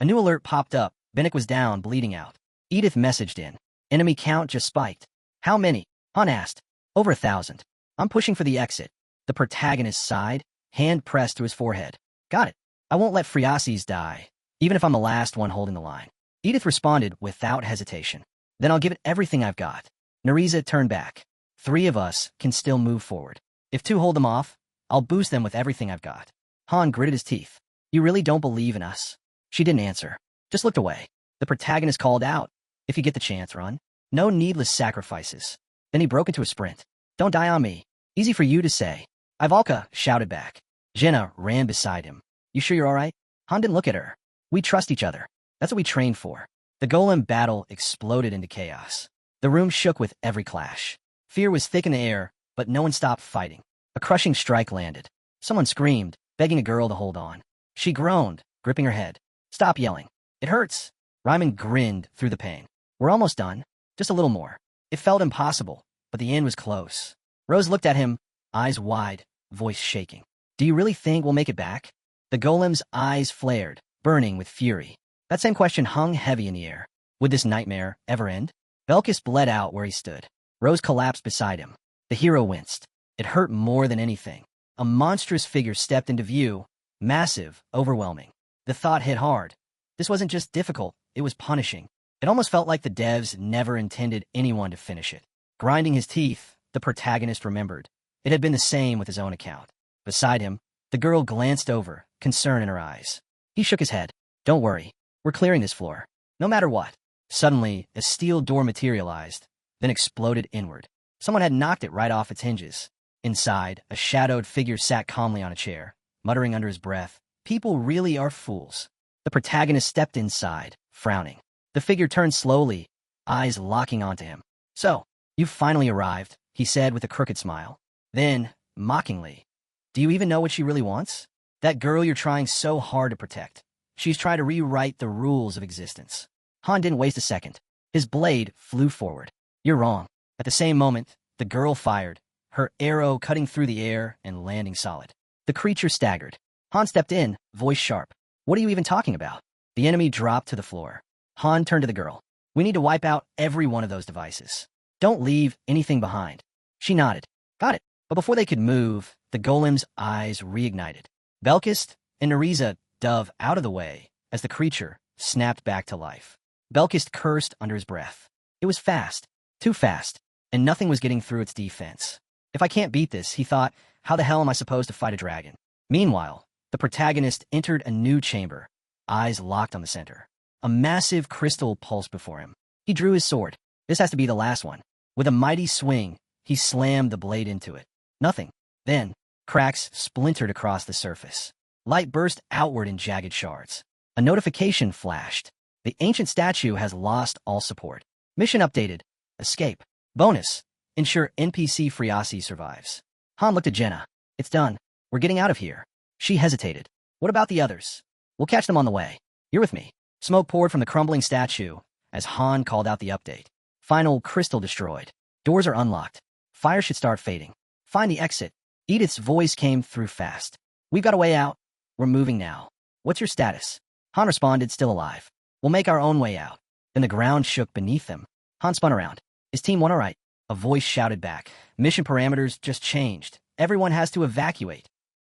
A new alert popped up. Bennick was down, bleeding out. Edith messaged in. Enemy count just spiked. How many? Han asked. Over 1,000. I'm pushing for the exit. The protagonist sighed, hand pressed to his forehead. Got it. I won't let Friasis die, even if I'm the last one holding the line. Edith responded without hesitation. Then I'll give it everything I've got. Nerissa turned back. 3 of us can still move forward. If 2 hold them off, I'll boost them with everything I've got. Han gritted his teeth. You really don't believe in us? She didn't answer. Just looked away. The protagonist called out. If you get the chance, run. No needless sacrifices. Then he broke into a sprint. Don't die on me. Easy for you to say. Ivalka shouted back. Jenna ran beside him. You sure you're all right? Han didn't look at her. We trust each other. That's what we trained for. The golem battle exploded into chaos. The room shook with every clash. Fear was thick in the air, but no one stopped fighting. A crushing strike landed. Someone screamed, begging a girl to hold on. She groaned, gripping her head. Stop yelling. It hurts. Ryman grinned through the pain. We're almost done. Just a little more. It felt impossible, but the end was close. Rose looked at him, eyes wide, voice shaking. Do you really think we'll make it back? The golem's eyes flared, burning with fury. That same question hung heavy in the air. Would this nightmare ever end? Belkis bled out where he stood. Rose collapsed beside him. The hero winced. It hurt more than anything. A monstrous figure stepped into view, massive, overwhelming. The thought hit hard. This wasn't just difficult, it was punishing. It almost felt like the devs never intended anyone to finish it. Grinding his teeth, the protagonist remembered. It had been the same with his own account. Beside him, the girl glanced over, concern in her eyes. He shook his head. Don't worry. We're clearing this floor. No matter what. Suddenly, a steel door materialized, then exploded inward. Someone had knocked it right off its hinges. Inside, a shadowed figure sat calmly on a chair, muttering under his breath, People really are fools. The protagonist stepped inside, frowning. The figure turned slowly, eyes locking onto him. So, you've finally arrived, he said with a crooked smile. Then, mockingly, do you even know what she really wants? That girl you're trying so hard to protect. She's trying to rewrite the rules of existence. Han didn't waste a second. His blade flew forward. You're wrong. At the same moment, the girl fired, her arrow cutting through the air and landing solid. The creature staggered. Han stepped in, voice sharp. What are you even talking about? The enemy dropped to the floor. Han turned to the girl. We need to wipe out every one of those devices. Don't leave anything behind. She nodded. Got it. But before they could move, the golem's eyes reignited. Belkis and Nerissa dove out of the way as the creature snapped back to life. Belkis cursed under his breath. It was fast, too fast, and nothing was getting through its defense. If I can't beat this, he thought, how the hell am I supposed to fight a dragon? Meanwhile, the protagonist entered a new chamber, eyes locked on the center. A massive crystal pulsed before him. He drew his sword. This has to be the last one. With a mighty swing, he slammed the blade into it. Nothing. Then, cracks splintered across the surface. Light burst outward in jagged shards. A notification flashed. The ancient statue has lost all support. Mission updated. Escape. Bonus. Ensure NPC Friasi survives. Han looked at Jenna. It's done. We're getting out of here. She hesitated. What about the others? We'll catch them on the way. You're with me. Smoke poured from the crumbling statue as Han called out the update. Final crystal destroyed. Doors are unlocked. Fire should start fading. Find the exit. Edith's voice came through fast. We've got a way out. We're moving now. What's your status? Han responded, still alive. We'll make our own way out. Then the ground shook beneath them. Han spun around. Is Team 1 all right? A voice shouted back. Mission parameters just changed. Everyone has to evacuate.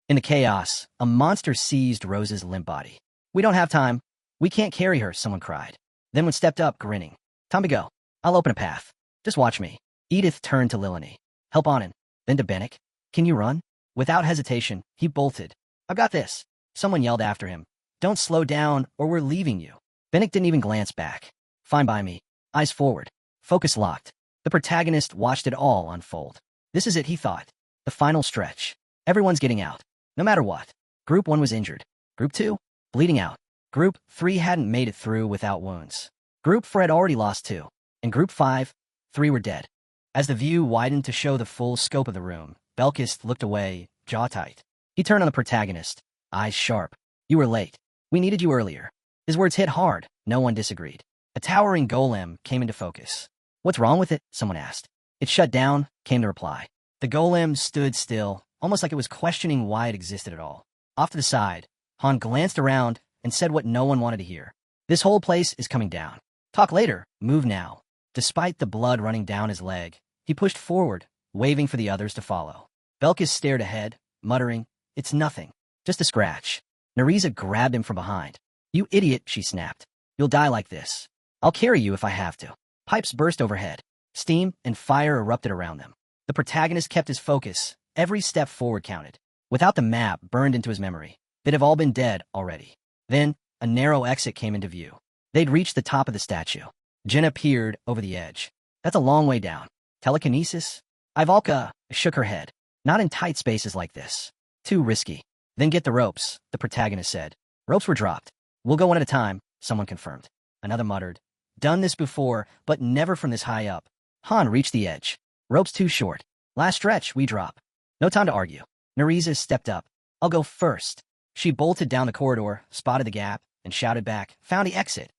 In the chaos, a monster seized Rose's limp body. We don't have time. We can't carry her, someone cried. Then one stepped up, grinning. Time to go. I'll open a path. Just watch me. Edith turned to Lilani. Help Anand. Then to Bennick. Can you run? Without hesitation, he bolted. I've got this. Someone yelled after him. Don't slow down, or we're leaving you. Bennick didn't even glance back. Fine by me. Eyes forward. Focus locked. The protagonist watched it all unfold. This is it, he thought. The final stretch. Everyone's getting out. No matter what. Group 1 was injured. Group 2? Bleeding out. Group 3 hadn't made it through without wounds. Group 4 had already lost 2. In Group 5, 3 were dead. As the view widened to show the full scope of the room, Belkis looked away, jaw tight. He turned on the protagonist, eyes sharp. You were late. We needed you earlier. His words hit hard. No one disagreed. A towering golem came into focus. What's wrong with it? Someone asked. It shut down, came the reply. The golem stood still, almost like it was questioning why it existed at all. Off to the side, Han glanced around and said what no one wanted to hear. This whole place is coming down. Talk later, move now. Despite the blood running down his leg, he pushed forward, waving for the others to follow. Belkis stared ahead, muttering, "It's nothing. Just a scratch." Nariza grabbed him from behind. "You idiot," she snapped. "You'll die like this. I'll carry you if I have to." Pipes burst overhead. Steam and fire erupted around them. The protagonist kept his focus. Every step forward counted. Without the map burned into his memory, they'd have all been dead already. Then, a narrow exit came into view. They'd reached the top of the statue. Jenna peered over the edge. "That's a long way down. Telekinesis?" Ivalka shook her head. "Not in tight spaces like this. Too risky." "Then get the ropes," the protagonist said. Ropes were dropped. "We'll go one at a time," someone confirmed. Another muttered, "Done this before, but never from this high up." Han reached the edge. "Rope's too short. Last stretch, we drop." No time to argue. Nariza stepped up. "I'll go first." She bolted down the corridor, spotted the gap, and shouted back, "Found the exit."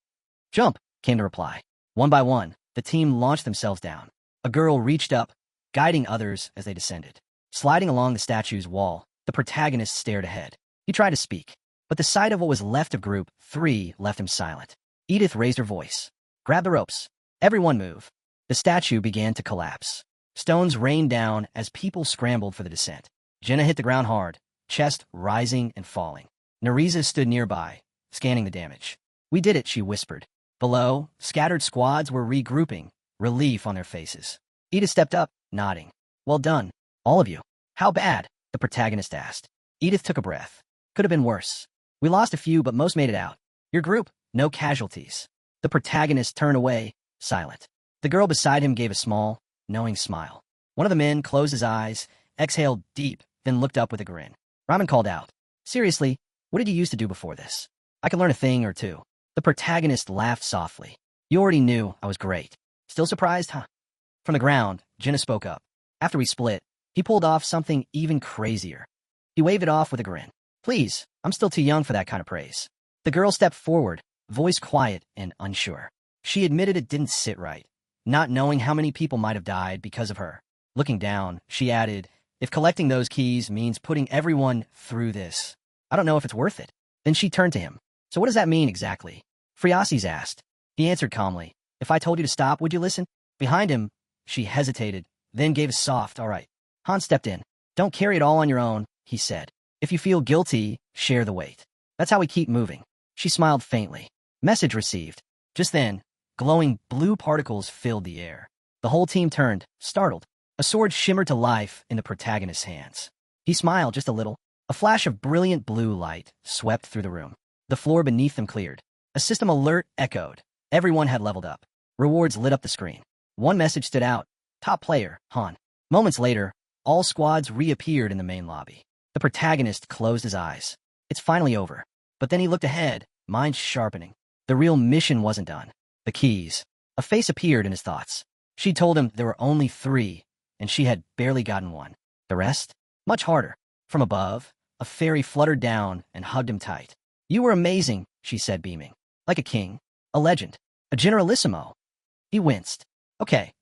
"Jump," came the reply. One by one, the team launched themselves down. A girl reached up, guiding others as they descended. Sliding along the statue's wall, the protagonist stared ahead. He tried to speak, but the sight of what was left of Group 3 left him silent. Edith raised her voice. "Grab the ropes. Everyone move." The statue began to collapse. Stones rained down as people scrambled for the descent. Jenna hit the ground hard, chest rising and falling. Nariza stood nearby, scanning the damage. "We did it," she whispered. Below, scattered squads were regrouping, relief on their faces. Edith stepped up, nodding. "Well done, all of you." "How bad?" the protagonist asked. Edith took a breath. "Could have been worse. We lost a few, but most made it out. Your group, no casualties." The protagonist turned away, silent. The girl beside him gave a small, knowing smile. One of the men closed his eyes, exhaled deep, then looked up with a grin. Raman called out, "Seriously, what did you used to do before this? I could learn a thing or two." The protagonist laughed softly. "You already knew I was great. Still surprised, huh?" From the ground, Jenna spoke up. "After we split, he pulled off something even crazier." He waved it off with a grin. "Please, I'm still too young for that kind of praise." The girl stepped forward, voice quiet and unsure. She admitted it didn't sit right, not knowing how many people might have died because of her. Looking down, she added, "If collecting those keys means putting everyone through this, I don't know if it's worth it." Then she turned to him. "So what does that mean exactly?" Friasis asked. He answered calmly, "If I told you to stop, would you listen?" Behind him, she hesitated, then gave a soft, "All right." Han stepped in. "Don't carry it all on your own," he said. "If you feel guilty, share the weight. That's how we keep moving." She smiled faintly. Message received. Just then, glowing blue particles filled the air. The whole team turned, startled. A sword shimmered to life in the protagonist's hands. He smiled just a little. A flash of brilliant blue light swept through the room. The floor beneath them cleared. A system alert echoed. Everyone had leveled up. Rewards lit up the screen. One message stood out. "Top player, Han." Moments later, all squads reappeared in the main lobby. The protagonist closed his eyes. It's finally over. But then he looked ahead, mind sharpening. The real mission wasn't done. The keys. A face appeared in his thoughts. She told him there were only 3, and she had barely gotten one. The rest? Much harder. From above, a fairy fluttered down and hugged him tight. "You were amazing," she said, beaming. "Like a king, a legend, a generalissimo." He winced. Okay,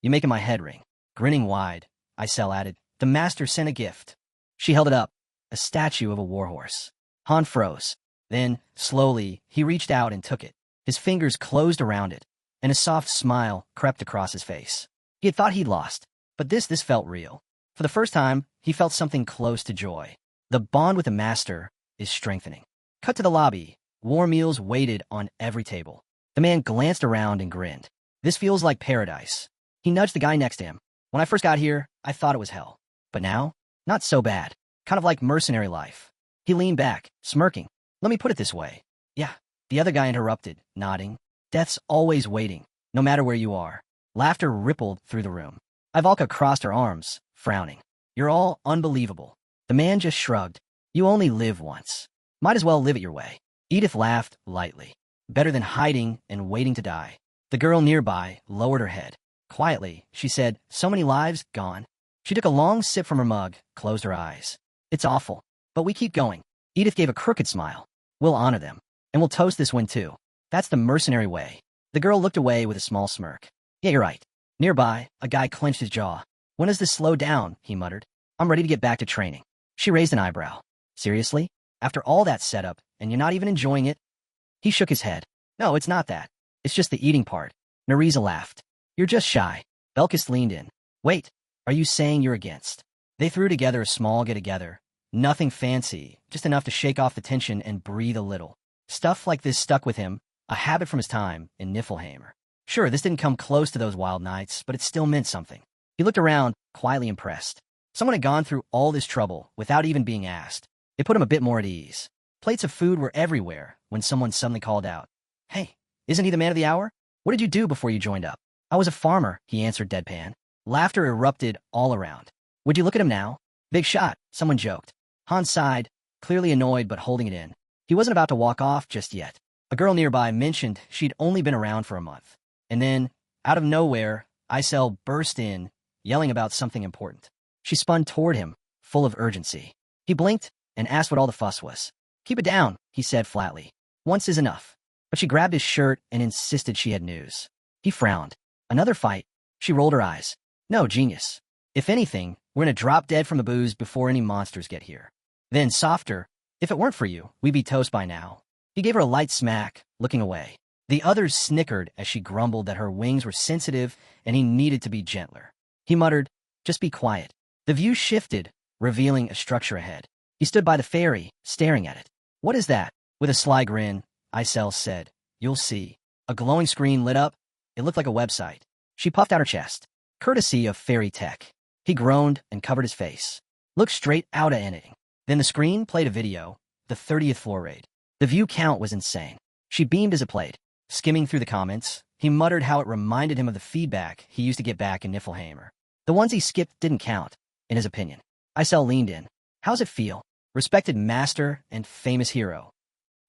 you're making my head ring." Grinning wide, Isel added, "The master sent a gift." She held it up, a statue of a warhorse. Han froze. Then, slowly, he reached out and took it. His fingers closed around it, and a soft smile crept across his face. He had thought he'd lost, but this felt real. For the first time, he felt something close to joy. The bond with the master is strengthening. Cut to the lobby. Warm meals waited on every table. The man glanced around and grinned. "This feels like paradise." He nudged the guy next to him. "When I first got here, I thought it was hell. But now, not so bad. Kind of like mercenary life." He leaned back, smirking. "Let me put it this way." "Yeah." The other guy interrupted, nodding. "Death's always waiting, no matter where you are." Laughter rippled through the room. Ivalka crossed her arms, frowning. "You're all unbelievable." The man just shrugged. "You only live once. Might as well live it your way." Edith laughed lightly. "Better than hiding and waiting to die." The girl nearby lowered her head. Quietly, she said, "So many lives gone." She took a long sip from her mug, closed her eyes. "It's awful, but we keep going." Edith gave a crooked smile. "We'll honor them, and we'll toast this win too. That's the mercenary way." The girl looked away with a small smirk. "Yeah, you're right." Nearby, a guy clenched his jaw. "When does this slow down?" he muttered. "I'm ready to get back to training." She raised an eyebrow. "Seriously? After all that setup, and you're not even enjoying it?" He shook his head. "No, it's not that. It's just the eating part. Nereza laughed. You're just shy. Belkis leaned in. Wait, are you saying you're against? They threw together a small get-together. Nothing fancy, just enough to shake off the tension and breathe a little. Stuff like this stuck with him, a habit from his time in Niflheim. Sure, this didn't come close to those wild nights, but it still meant something. He looked around, quietly impressed. Someone had gone through all this trouble without even being asked. It put him a bit more at ease. Plates of food were everywhere when someone suddenly called out, Hey, isn't he the man of the hour? What did you do before you joined up? I was a farmer, he answered deadpan. Laughter erupted all around. Would you look at him now? Big shot, someone joked. Han sighed, clearly annoyed but holding it in. He wasn't about to walk off just yet. A girl nearby mentioned she'd only been around for a month. And then, out of nowhere, Isel burst in, yelling about something important. She spun toward him, full of urgency. He blinked and asked what all the fuss was. Keep it down, he said flatly. Once is enough. But she grabbed his shirt and insisted she had news. He frowned. Another fight? She rolled her eyes. No, genius. If anything, we're gonna drop dead from the booze before any monsters get here. Then, softer, if it weren't for you, we'd be toast by now. He gave her a light smack, looking away. The others snickered as she grumbled that her wings were sensitive and he needed to be gentler. He muttered, just be quiet. The view shifted, revealing a structure ahead. He stood by the ferry, staring at it. What is that? With a sly grin, Isel said, You'll see. A glowing screen lit up. It looked like a website. She puffed out her chest. Courtesy of fairy tech. He groaned and covered his face. Looked straight out at anything. Then the screen played a video, the 30th floor raid. The view count was insane. She beamed as it played. Skimming through the comments, he muttered how it reminded him of the feedback he used to get back in Niflheim. The ones he skipped didn't count, in his opinion. Isel leaned in. How's it feel? Respected master and famous hero.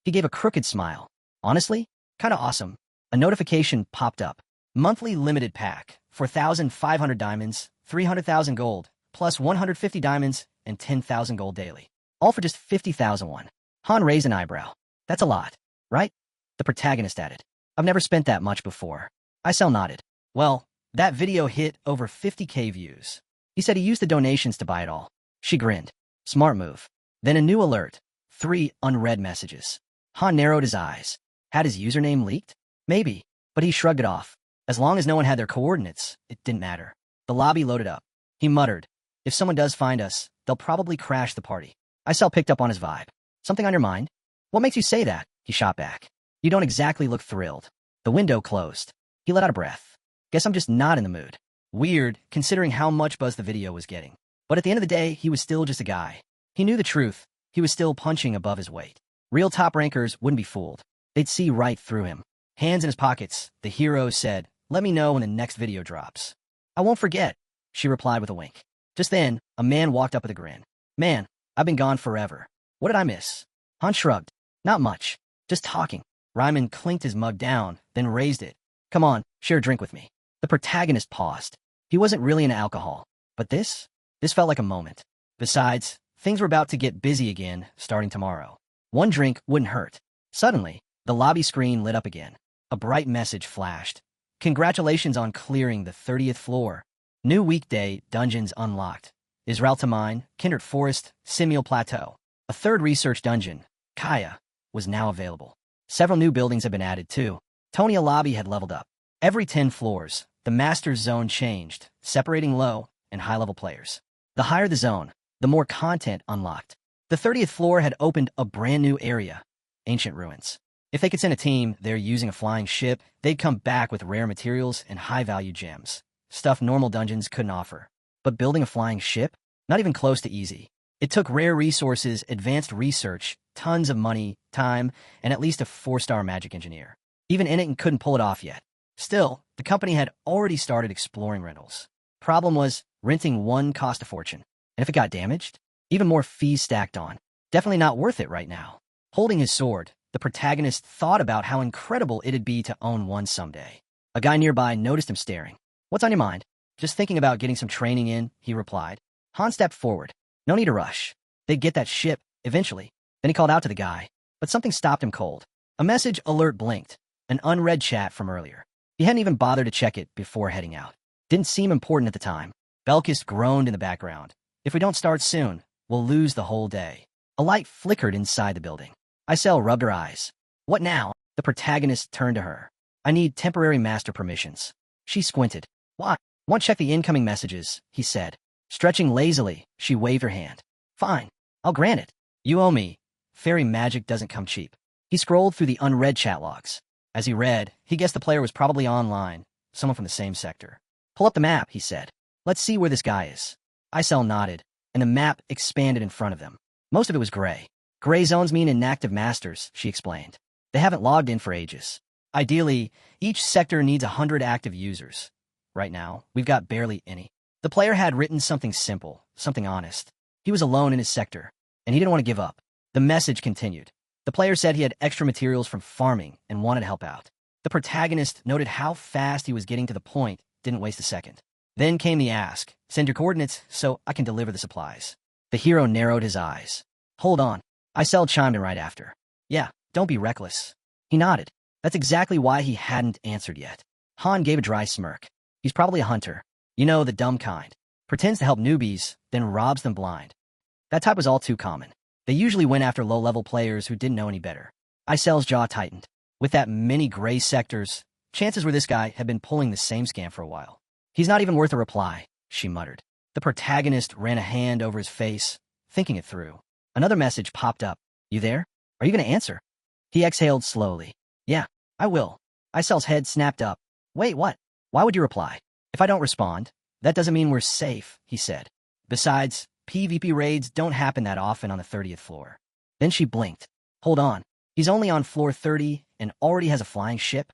He gave a crooked smile. Honestly, kinda awesome. A notification popped up. Monthly limited pack, 4,500 diamonds, 300,000 gold, plus 150 diamonds and 10,000 gold daily. All for just 50,000 won. Han raised an eyebrow. That's a lot, right? The protagonist added. I've never spent that much before. Isel nodded. Well, that video hit over 50K views. He said he used the donations to buy it all. She grinned. Smart move. Then a new alert. 3 unread messages. Han narrowed his eyes. Had his username leaked? Maybe, but he shrugged it off. As long as no one had their coordinates, it didn't matter. The lobby loaded up. He muttered, if someone does find us, they'll probably crash the party. Isel picked up on his vibe. Something on your mind? What makes you say that? He shot back. You don't exactly look thrilled. The window closed. He let out a breath. Guess I'm just not in the mood. Weird, considering how much buzz the video was getting. But at the end of the day, he was still just a guy. He knew the truth. He was still punching above his weight. Real top rankers wouldn't be fooled. They'd see right through him. Hands in his pockets, the hero said, let me know when the next video drops. I won't forget, she replied with a wink. Just then, a man walked up with a grin. Man, I've been gone forever. What did I miss? Han shrugged. Not much. Just talking. Ryman clinked his mug down, then raised it. Come on, share a drink with me. The protagonist paused. He wasn't really into alcohol. But this felt like a moment. Besides, things were about to get busy again, starting tomorrow. One drink wouldn't hurt. Suddenly, the lobby screen lit up again. A bright message flashed. Congratulations on clearing the 30th floor. New weekday dungeons unlocked. Israel to Mine, Kindred Forest, Simul Plateau. A third research dungeon, Kaya, was now available. Several new buildings had been added too. Tonia Lobby had leveled up. Every 10 floors, the Master's Zone changed, separating low and high-level players. The higher the zone, the more content unlocked. The 30th floor had opened a brand new area, Ancient Ruins. If they could send a team there using a flying ship, they'd come back with rare materials and high-value gems. Stuff normal dungeons couldn't offer. But building a flying ship? Not even close to easy. It took rare resources, advanced research, tons of money, time, and at least a 4-star magic engineer. Even Innit couldn't pull it off yet. Still, the company had already started exploring rentals. Problem was, renting one cost a fortune. And if it got damaged, even more fees stacked on. Definitely not worth it right now. Holding his sword, the protagonist thought about how incredible it'd be to own one someday. A guy nearby noticed him staring. What's on your mind? Just thinking about getting some training in, he replied. Han stepped forward. No need to rush. They'd get that ship, eventually. Then he called out to the guy. But something stopped him cold. A message alert blinked. An unread chat from earlier. He hadn't even bothered to check it before heading out. Didn't seem important at the time. Belkis groaned in the background. If we don't start soon, we'll lose the whole day. A light flickered inside the building. Isel rubbed her eyes. What now? The protagonist turned to her. I need temporary master permissions. She squinted. Why? Want to check the incoming messages, he said. Stretching lazily, she waved her hand. Fine. I'll grant it. You owe me. Fairy magic doesn't come cheap. He scrolled through the unread chat logs. As he read, he guessed the player was probably online, someone from the same sector. Pull up the map, he said. Let's see where this guy is. Isel nodded, and the map expanded in front of them. Most of it was gray. Gray zones mean inactive masters, she explained. They haven't logged in for ages. Ideally, each sector needs 100 active users. Right now, we've got barely any. The player had written something simple, something honest. He was alone in his sector, and he didn't want to give up. The message continued. The player said he had extra materials from farming and wanted to help out. The protagonist noted how fast he was getting to the point, didn't waste a second. Then came the ask, send your coordinates so I can deliver the supplies. The hero narrowed his eyes. Hold on. Isel chimed in right after. Yeah, don't be reckless. He nodded. That's exactly why he hadn't answered yet. Han gave a dry smirk. He's probably a hunter. You know, the dumb kind. Pretends to help newbies, then robs them blind. That type was all too common. They usually went after low-level players who didn't know any better. Isel's jaw tightened. With that many gray sectors, chances were this guy had been pulling the same scam for a while. He's not even worth a reply, she muttered. The protagonist ran a hand over his face, thinking it through. Another message popped up. You there? Are you going to answer? He exhaled slowly. Yeah, I will. Isel's head snapped up. Wait, what? Why would you reply? If I don't respond, that doesn't mean we're safe, he said. Besides, PvP raids don't happen that often on the 30th floor. Then she blinked. Hold on. He's only on floor 30 and already has a flying ship?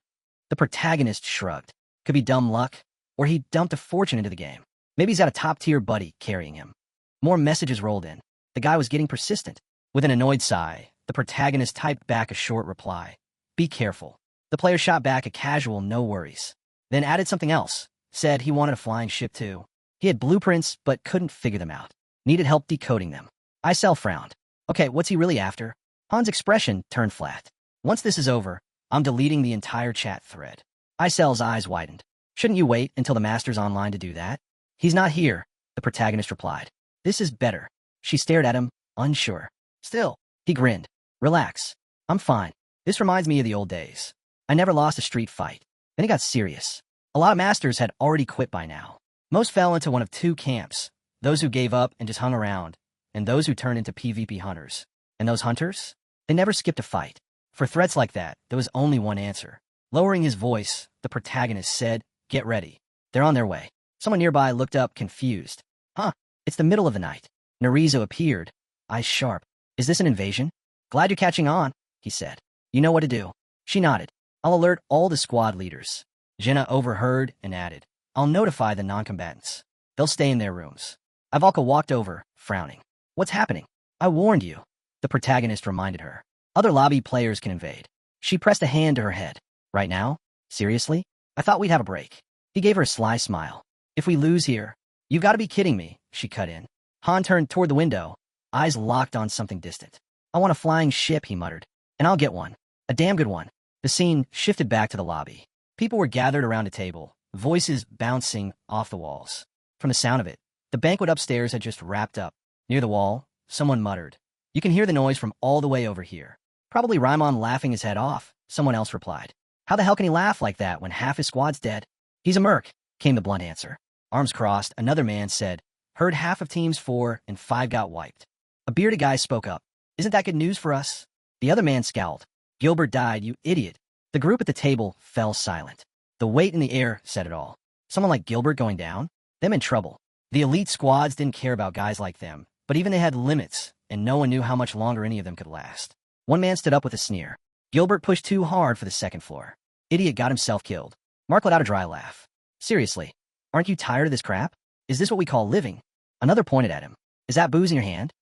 The protagonist shrugged. Could be dumb luck, or he dumped a fortune into the game. Maybe he's got a top-tier buddy carrying him. More messages rolled in. The guy was getting persistent. With an annoyed sigh, the protagonist typed back a short reply. Be careful. The player shot back a casual no worries. Then added something else. Said he wanted a flying ship too. He had blueprints, but couldn't figure them out. Needed help decoding them. Isel frowned. Okay, what's he really after? Han's expression turned flat. Once this is over, I'm deleting the entire chat thread. Isel's eyes widened. Shouldn't you wait until the master's online to do that? He's not here, the protagonist replied. This is better. She stared at him, unsure. Still, he grinned. Relax. I'm fine. This reminds me of the old days. I never lost a street fight. Then he got serious. A lot of masters had already quit by now. Most fell into one of two camps, those who gave up and just hung around, and those who turned into PvP hunters. And those hunters? They never skipped a fight. For threats like that, there was only one answer. Lowering his voice, the protagonist said, Get ready. They're on their way. Someone nearby looked up, confused. Huh, it's the middle of the night. Narizo appeared, eyes sharp. Is this an invasion? Glad you're catching on, he said. You know what to do. She nodded. I'll alert all the squad leaders. Jenna overheard and added. I'll notify the non-combatants. They'll stay in their rooms. Ivalka walked over, frowning. What's happening? I warned you. The protagonist reminded her. Other lobby players can invade. She pressed a hand to her head. Right now? Seriously? I thought we'd have a break. He gave her a sly smile. If we lose here, you've got to be kidding me, she cut in. Han turned toward the window, eyes locked on something distant. I want a flying ship, he muttered. And I'll get one. A damn good one. The scene shifted back to the lobby. People were gathered around a table, voices bouncing off the walls. From the sound of it, the banquet upstairs had just wrapped up. Near the wall, someone muttered. You can hear the noise from all the way over here. Probably Raimon laughing his head off, someone else replied. How the hell can he laugh like that when half his squad's dead? He's a merc, came the blunt answer. Arms crossed, another man said, heard half of teams 4 and 5 got wiped. A bearded guy spoke up. Isn't that good news for us? The other man scowled. Gilbert died, you idiot. The group at the table fell silent. The weight in the air said it all. Someone like Gilbert going down? Them in trouble. The elite squads didn't care about guys like them, but even they had limits, and no one knew how much longer any of them could last. One man stood up with a sneer. Gilbert pushed too hard for the second floor. Idiot got himself killed. Mark let out a dry laugh. Seriously, aren't you tired of this crap? Is this what we call living? Another pointed at him. Is that booze in your hand?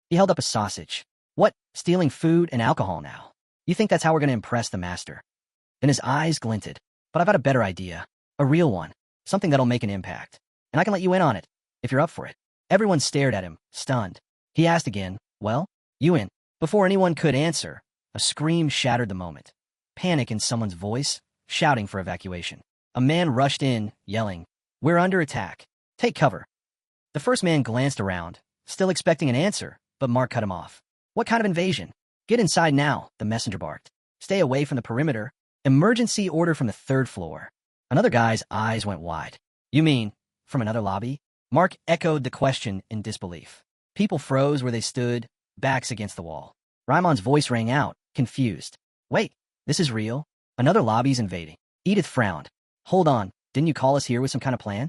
He held up a sausage. What, stealing food and alcohol now? You think that's how we're going to impress the master? Then his eyes glinted. But I've got a better idea. A real one. Something that'll make an impact. And I can let you in on it, if you're up for it. Everyone stared at him, stunned. He asked again, well, you in? Before anyone could answer, a scream shattered the moment. Panic in someone's voice, shouting for evacuation. A man rushed in, yelling, We're under attack. Take cover. The first man glanced around, still expecting an answer, but Mark cut him off. What kind of invasion? Get inside now, the messenger barked. Stay away from the perimeter. Emergency order from the 3rd floor. Another guy's eyes went wide. You mean, from another lobby? Mark echoed the question in disbelief. People froze where they stood, backs against the wall. Raimon's voice rang out, confused. Wait, this is real? Another lobby's invading. Edith frowned. Hold on, didn't you call us here with some kind of plan?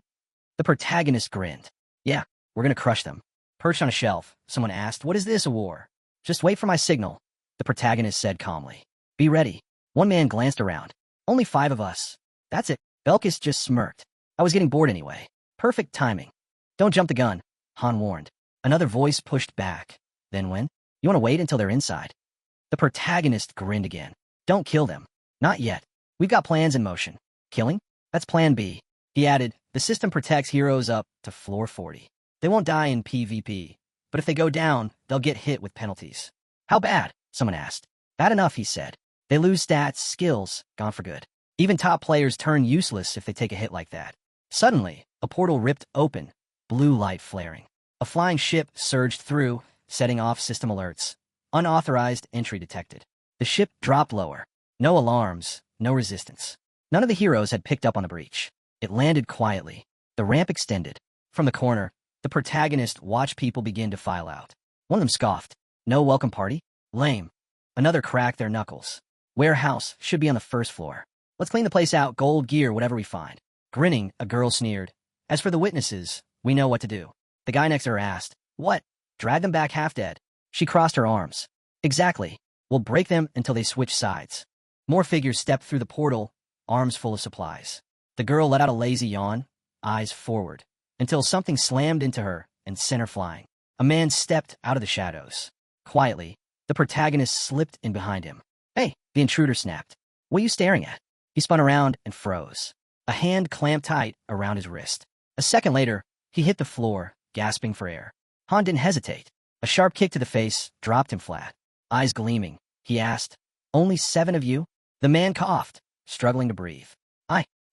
The protagonist grinned. Yeah, we're gonna crush them. Perched on a shelf, someone asked, what is this, a war? Just wait for my signal, the protagonist said calmly. Be ready. One man glanced around. Only 5 of us. That's it. Belkis just smirked. I was getting bored anyway. Perfect timing. Don't jump the gun, Han warned. Another voice pushed back. Then when? You want to wait until they're inside? The protagonist grinned again. Don't kill them. Not yet. We've got plans in motion. Killing? That's plan B. He added, the system protects heroes up to floor 40. They won't die in PvP, but if they go down, they'll get hit with penalties. How bad? Someone asked. Bad enough, he said. They lose stats, skills, gone for good. Even top players turn useless if they take a hit like that. Suddenly, a portal ripped open, blue light flaring. A flying ship surged through, setting off system alerts. Unauthorized entry detected. The ship dropped lower. No alarms, no resistance. None of the heroes had picked up on the breach. It landed quietly. The ramp extended. From the corner, the protagonist watched people begin to file out. One of them scoffed. No welcome party? Lame. Another cracked their knuckles. Warehouse should be on the 1st floor. Let's clean the place out, gold gear, whatever we find. Grinning, a girl sneered. As for the witnesses, we know what to do. The guy next to her asked, what? Drag them back half dead. She crossed her arms. Exactly. We'll break them until they switch sides. More figures stepped through the portal, arms full of supplies. The girl let out a lazy yawn, eyes forward, until something slammed into her and sent her flying. A man stepped out of the shadows. Quietly, the protagonist slipped in behind him. Hey, the intruder snapped. What are you staring at? He spun around and froze. A hand clamped tight around his wrist. A second later, he hit the floor, gasping for air. Han didn't hesitate. A sharp kick to the face dropped him flat. Eyes gleaming, he asked, only 7 of you? The man coughed, struggling to breathe.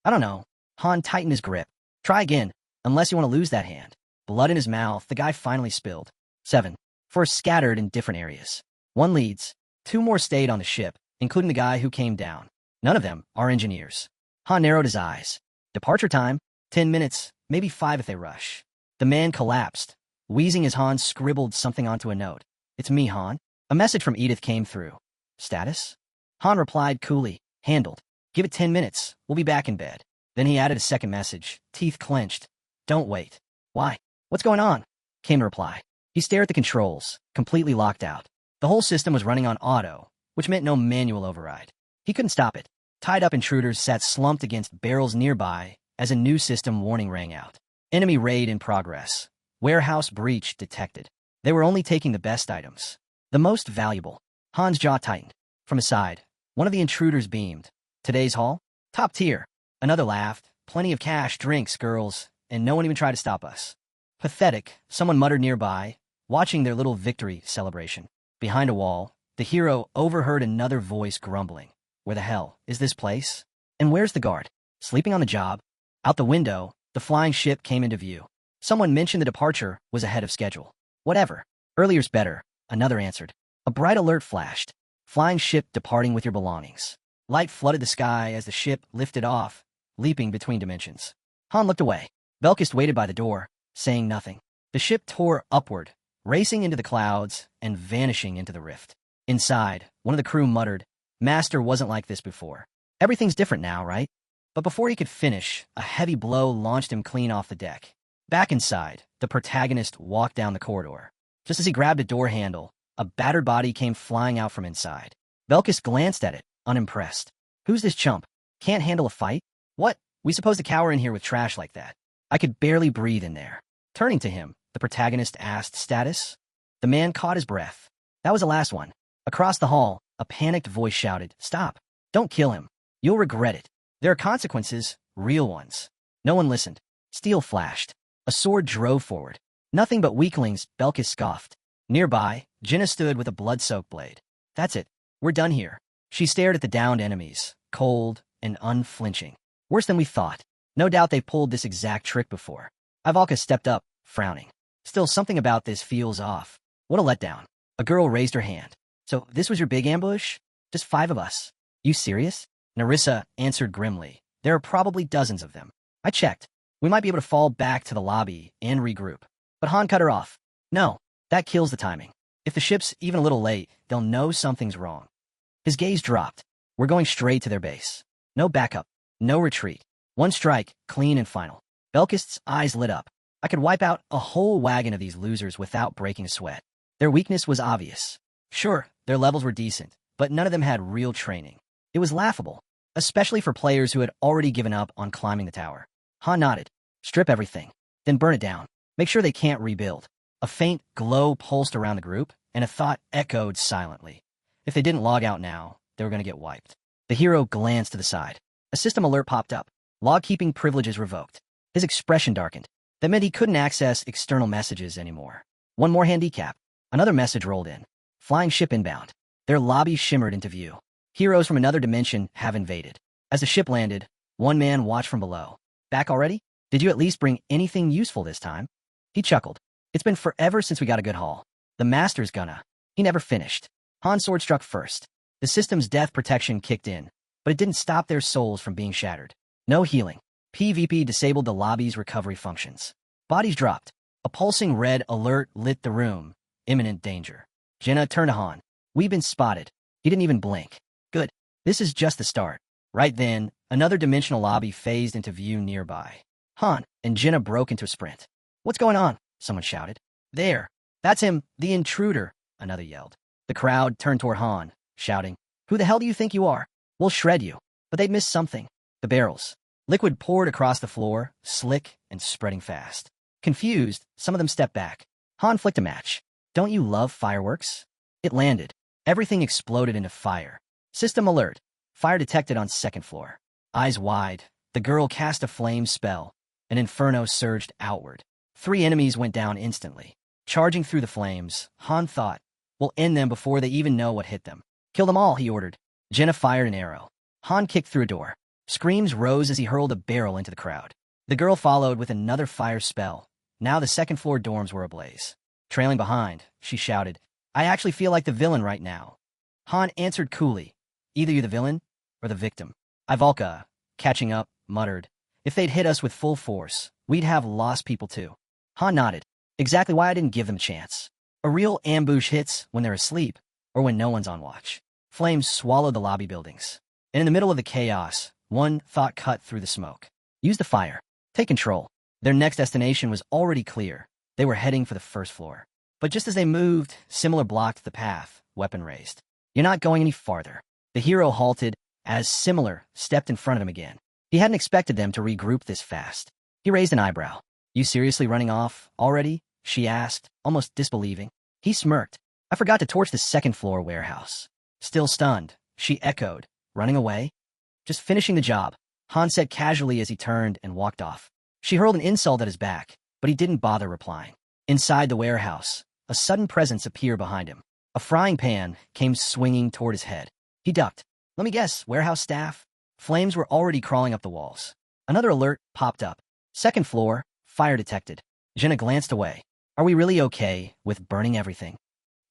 I don't know. Han tightened his grip. Try again, unless you want to lose that hand. Blood in his mouth, the guy finally spilled. 7. 4 scattered in different areas. 1 leads. 2 more stayed on the ship, including the guy who came down. None of them are engineers. Han narrowed his eyes. Departure time, 10 minutes, maybe 5 if they rush. The man collapsed, wheezing as Han scribbled something onto a note. It's me, Han. A message from Edith came through. Status? Han replied coolly. Handled. Give it 10 minutes. We'll be back in bed. Then he added a second message, teeth clenched. Don't wait. Why? What's going on? Came the reply. He stared at the controls, completely locked out. The whole system was running on auto, which meant no manual override. He couldn't stop it. Tied-up intruders sat slumped against barrels nearby as a new system warning rang out. Enemy raid in progress. Warehouse breach detected. They were only taking the best items. The most valuable. Han's jaw tightened. From his side, one of the intruders beamed. Today's haul? Top tier. Another laughed. Plenty of cash, drinks, girls, and no one even tried to stop us. Pathetic, someone muttered nearby, watching their little victory celebration. Behind a wall, the hero overheard another voice grumbling. Where the hell is this place? And where's the guard? Sleeping on the job? Out the window, the flying ship came into view. Someone mentioned the departure was ahead of schedule. Whatever. Earlier's better, another answered. A bright alert flashed. Flying ship departing with your belongings. Light flooded the sky as the ship lifted off, leaping between dimensions. Han looked away. Belkis waited by the door, saying nothing. The ship tore upward, racing into the clouds and vanishing into the rift. Inside, one of the crew muttered, Master wasn't like this before. Everything's different now, right? But before he could finish, a heavy blow launched him clean off the deck. Back inside, the protagonist walked down the corridor. Just as he grabbed a door handle, a battered body came flying out from inside. Belkis glanced at it, unimpressed. Who's this chump? Can't handle a fight? What? We supposed to cower in here with trash like that? I could barely breathe in there. Turning to him, the protagonist asked, Status? The man caught his breath. That was the last one. Across the hall, a panicked voice shouted, Stop. Don't kill him. You'll regret it. There are consequences, real ones. No one listened. Steel flashed. A sword drove forward. Nothing but weaklings, Belkis scoffed. Nearby, Jenna stood with a blood-soaked blade. That's it. We're done here. She stared at the downed enemies, cold and unflinching. Worse than we thought. No doubt they've pulled this exact trick before. Ivalka stepped up, frowning. Still, something about this feels off. What a letdown. A girl raised her hand. So this was your big ambush? Just 5 of us. You serious? Narissa answered grimly. There are probably dozens of them. I checked. We might be able to fall back to the lobby and regroup. But Han cut her off. No, that kills the timing. If the ship's even a little late, they'll know something's wrong. His gaze dropped. We're going straight to their base. No backup, no retreat. One strike, clean and final. Belkist's eyes lit up. I could wipe out a whole wagon of these losers without breaking a sweat. Their weakness was obvious. Sure, their levels were decent, but none of them had real training. It was laughable, especially for players who had already given up on climbing the tower. Han nodded. Strip everything, then burn it down. Make sure they can't rebuild. A faint glow pulsed around the group, and a thought echoed silently. If they didn't log out now, they were going to get wiped. The hero glanced to the side. A system alert popped up. Log-keeping privileges revoked. His expression darkened. That meant he couldn't access external messages anymore. One more handicap. Another message rolled in. Flying ship inbound. Their lobby shimmered into view. Heroes from another dimension have invaded. As the ship landed, one man watched from below. Back already? Did you at least bring anything useful this time? He chuckled. It's been forever since we got a good haul. The master's gonna. He never finished. Han's sword struck first. The system's death protection kicked in, but it didn't stop their souls from being shattered. No healing. PvP disabled the lobby's recovery functions. Bodies dropped. A pulsing red alert lit the room. Imminent danger. Jenna turned to Han. We've been spotted. He didn't even blink. Good. This is just the start. Right then, another dimensional lobby phased into view nearby. Han and Jenna broke into a sprint. What's going on? Someone shouted. There. That's him, the intruder, another yelled. The crowd turned toward Han, shouting, Who the hell do you think you are? We'll shred you. But they'd missed something. The barrels. Liquid poured across the floor, slick and spreading fast. Confused, some of them stepped back. Han flicked a match. Don't you love fireworks? It landed. Everything exploded into fire. System alert. Fire detected on second floor. Eyes wide, the girl cast a flame spell. An inferno surged outward. 3 enemies went down instantly. Charging through the flames, Han thought, We'll end them before they even know what hit them. Kill them all, he ordered. Jenna fired an arrow. Han kicked through a door. Screams rose as he hurled a barrel into the crowd. The girl followed with another fire spell. Now the second-floor dorms were ablaze. Trailing behind, she shouted, I actually feel like the villain right now. Han answered coolly, Either you're the villain or the victim. Ivalka, catching up, muttered, If they'd hit us with full force, we'd have lost people too. Han nodded. Exactly why I didn't give them a chance. A real ambush hits when they're asleep or when no one's on watch. Flames swallowed the lobby buildings. And in the middle of the chaos, one thought cut through the smoke. Use the fire. Take control. Their next destination was already clear. They were heading for the first floor. But just as they moved, Similar blocked the path, weapon raised. You're not going any farther. The hero halted as Similar stepped in front of him again. He hadn't expected them to regroup this fast. He raised an eyebrow. You seriously running off already? She asked, almost disbelieving. He smirked. I forgot to torch the second-floor warehouse. Still stunned, she echoed. Running away? Just finishing the job, Han said casually as he turned and walked off. She hurled an insult at his back, but he didn't bother replying. Inside the warehouse, a sudden presence appeared behind him. A frying pan came swinging toward his head. He ducked. Let me guess, warehouse staff? Flames were already crawling up the walls. Another alert popped up. Second floor, fire detected. Jenna glanced away. Are we really okay with burning everything?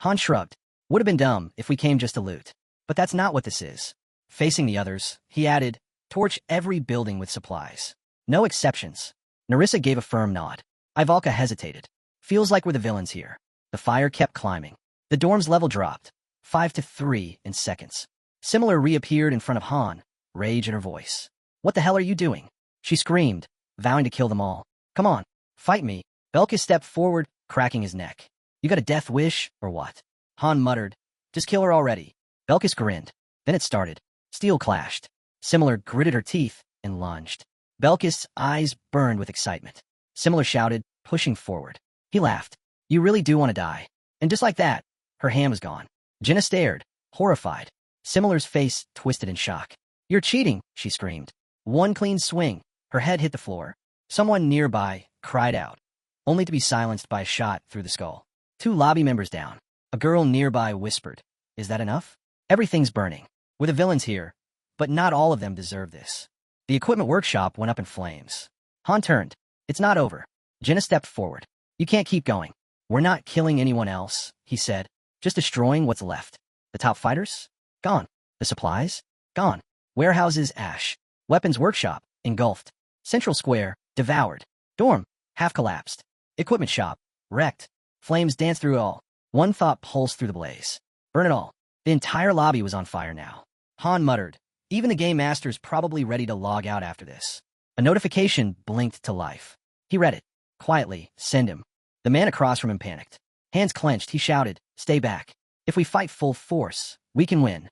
Han shrugged. Would have been dumb if we came just to loot. But that's not what this is. Facing the others, he added, torch every building with supplies. No exceptions. Narissa gave a firm nod. Ivalka hesitated. Feels like we're the villains here. The fire kept climbing. The dorm's level dropped. 5 to 3 in seconds. Similar reappeared in front of Han, rage in her voice. What the hell are you doing? She screamed, vowing to kill them all. Come on, fight me. Belka stepped forward, cracking his neck. You got a death wish, or what? Han muttered. Just kill her already. Belkis grinned. Then it started. Steel clashed. Similar gritted her teeth and lunged. Belkis' eyes burned with excitement. Similar shouted, pushing forward. He laughed. You really do want to die. And just like that, her hand was gone. Jenna stared, horrified. Similar's face twisted in shock. You're cheating, she screamed. One clean swing. Her head hit the floor. Someone nearby cried out, only to be silenced by a shot through the skull. 2 lobby members down. A girl nearby whispered, Is that enough? Everything's burning. We're the villains here, but not all of them deserve this. The equipment workshop went up in flames. Han turned. It's not over. Jenna stepped forward. You can't keep going. We're not killing anyone else, he said, just destroying what's left. The top fighters? Gone. The supplies? Gone. Warehouses, ash. Weapons workshop, engulfed. Central square, devoured. Dorm, half collapsed. Equipment shop, wrecked. Flames danced through it all. One thought pulsed through the blaze. Burn it all. The entire lobby was on fire now. Han muttered. Even the game master's probably ready to log out after this. A notification blinked to life. He read it. Quietly, send him. The man across from him panicked. Hands clenched, he shouted, stay back. If we fight full force, we can win.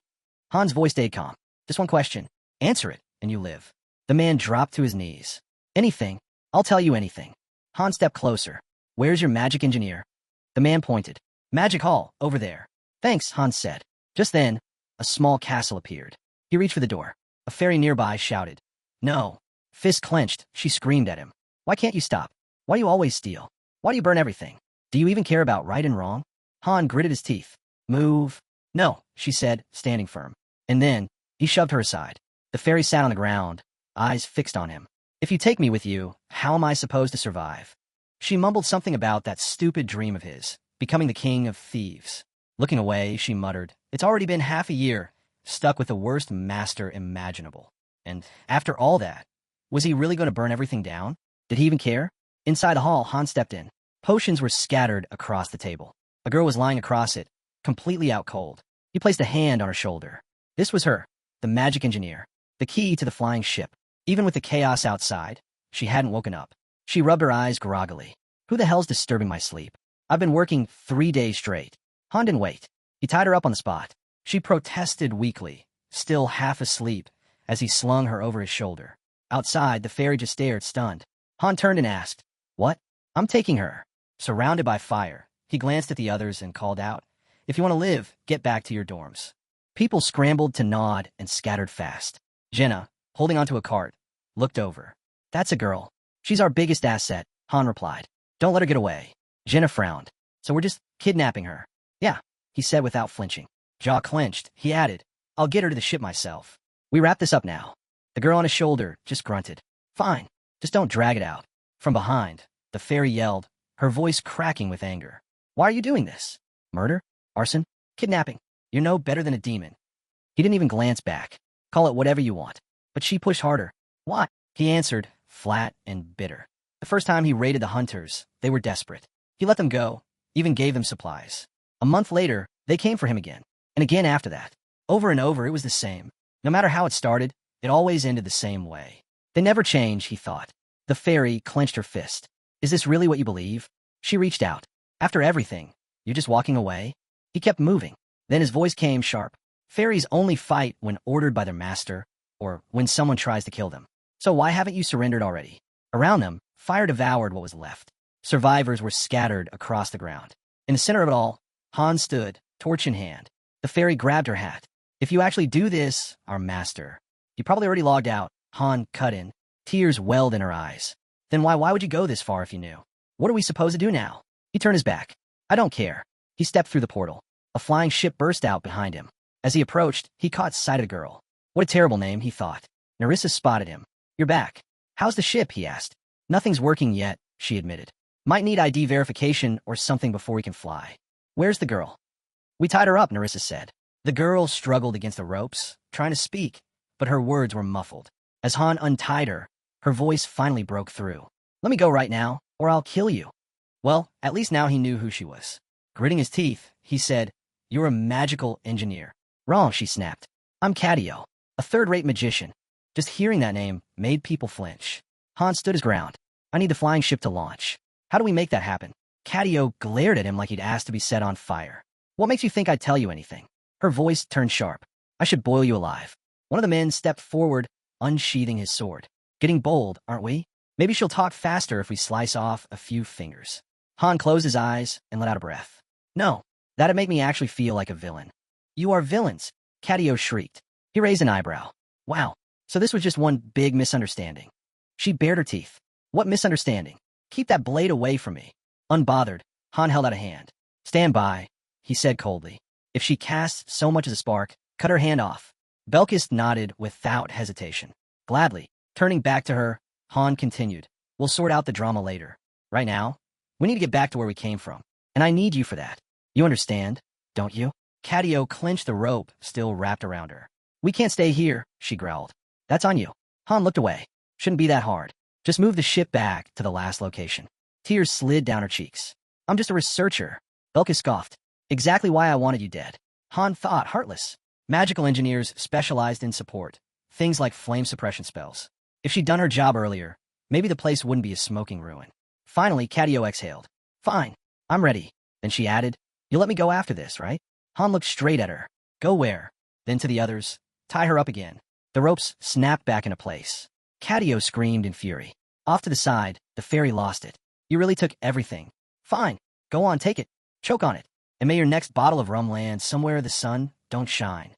Han's voice stayed calm. Just one question. Answer it, and you live. The man dropped to his knees. Anything. I'll tell you anything. Han stepped closer. Where's your magic engineer? The man pointed. Magic Hall, over there. Thanks, Han said. Just then, a small castle appeared. He reached for the door. A fairy nearby shouted. No. Fist clenched, she screamed at him. Why can't you stop? Why do you always steal? Why do you burn everything? Do you even care about right and wrong? Han gritted his teeth. Move. No, she said, standing firm. And then, he shoved her aside. The fairy sat on the ground, eyes fixed on him. If you take me with you, how am I supposed to survive? She mumbled something about that stupid dream of his, becoming the king of thieves. Looking away, she muttered, it's already been half a year, stuck with the worst master imaginable. And after all that, was he really going to burn everything down? Did he even care? Inside the hall, Han stepped in. Potions were scattered across the table. A girl was lying across it, completely out cold. He placed a hand on her shoulder. This was her, the magic engineer, the key to the flying ship. Even with the chaos outside, she hadn't woken up. She rubbed her eyes groggily. Who the hell's disturbing my sleep? I've been working 3 days straight. Han didn't wait. He tied her up on the spot. She protested weakly, still half asleep, as he slung her over his shoulder. Outside, the fairy just stared, stunned. Han turned and asked, what? I'm taking her. Surrounded by fire, he glanced at the others and called out, if you want to live, get back to your dorms. People scrambled to nod and scattered fast. Jenna, holding onto a cart, looked over. That's a girl. She's our biggest asset, Han replied. Don't let her get away. Jenna frowned. So we're just kidnapping her. Yeah, he said without flinching. Jaw clenched, he added, I'll get her to the ship myself. We wrap this up now. The girl on his shoulder just grunted. Fine, just don't drag it out. From behind, the fairy yelled, her voice cracking with anger. Why are you doing this? Murder? Arson? Kidnapping? You're no better than a demon. He didn't even glance back. Call it whatever you want. But she pushed harder. Why? He answered, flat and bitter. The first time he raided the hunters, they were desperate. He let them go, even gave them supplies. A month later, they came for him again. And again after that. Over and over, it was the same. No matter how it started, it always ended the same way. They never change, he thought. The fairy clenched her fist. Is this really what you believe? She reached out. After everything, you're just walking away? He kept moving. Then his voice came sharp. Fairies only fight when ordered by their master, or when someone tries to kill them. So why haven't you surrendered already? Around them, fire devoured what was left. Survivors were scattered across the ground. In the center of it all, Han stood, torch in hand. The fairy grabbed her hat. If you actually do this, our master. You probably already logged out. Han cut in. Tears welled in her eyes. Then why would you go this far if you knew? What are we supposed to do now? He turned his back. I don't care. He stepped through the portal. A flying ship burst out behind him. As he approached, he caught sight of the girl. What a terrible name, he thought. Nerissa spotted him. You're back. How's the ship, he asked. Nothing's working yet, she admitted. Might need ID verification or something before we can fly. Where's the girl? We tied her up, Nerissa said. The girl struggled against the ropes, trying to speak, but her words were muffled. As Han untied her, her voice finally broke through. Let me go right now, or I'll kill you. Well, at least now he knew who she was. Gritting his teeth, he said, You're a magical engineer. Wrong, she snapped. I'm Cadio, a third-rate magician. Just hearing that name made people flinch. Han stood his ground. I need the flying ship to launch. How do we make that happen? Cadio glared at him like he'd asked to be set on fire. What makes you think I'd tell you anything? Her voice turned sharp. I should boil you alive. One of the men stepped forward, unsheathing his sword. Getting bold, aren't we? Maybe she'll talk faster if we slice off a few fingers. Han closed his eyes and let out a breath. No, that'd make me actually feel like a villain. You are villains, Cadio shrieked. He raised an eyebrow. Wow, so this was just one big misunderstanding. She bared her teeth. What misunderstanding? Keep that blade away from me. Unbothered, Han held out a hand. Stand by, he said coldly. If she casts so much as a spark, cut her hand off. Belkis nodded without hesitation. Gladly, turning back to her, Han continued. We'll sort out the drama later. Right now, we need to get back to where we came from. And I need you for that. You understand, don't you? Cadio clenched the rope still wrapped around her. We can't stay here, she growled. That's on you. Han looked away. Shouldn't be that hard. Just move the ship back to the last location. Tears slid down her cheeks. I'm just a researcher. Belka scoffed. Exactly why I wanted you dead. Han thought, heartless. Magical engineers specialized in support. Things like flame suppression spells. If she'd done her job earlier, maybe the place wouldn't be a smoking ruin. Finally, Cadio exhaled. Fine. I'm ready. Then she added, you'll let me go after this, right? Han looked straight at her. Go where? Then to the others. Tie her up again. The ropes snapped back into place. Cadio screamed in fury. Off to the side, the fairy lost it. You really took everything. Fine. Go on, take it. Choke on it. And may your next bottle of rum land somewhere the sun don't shine.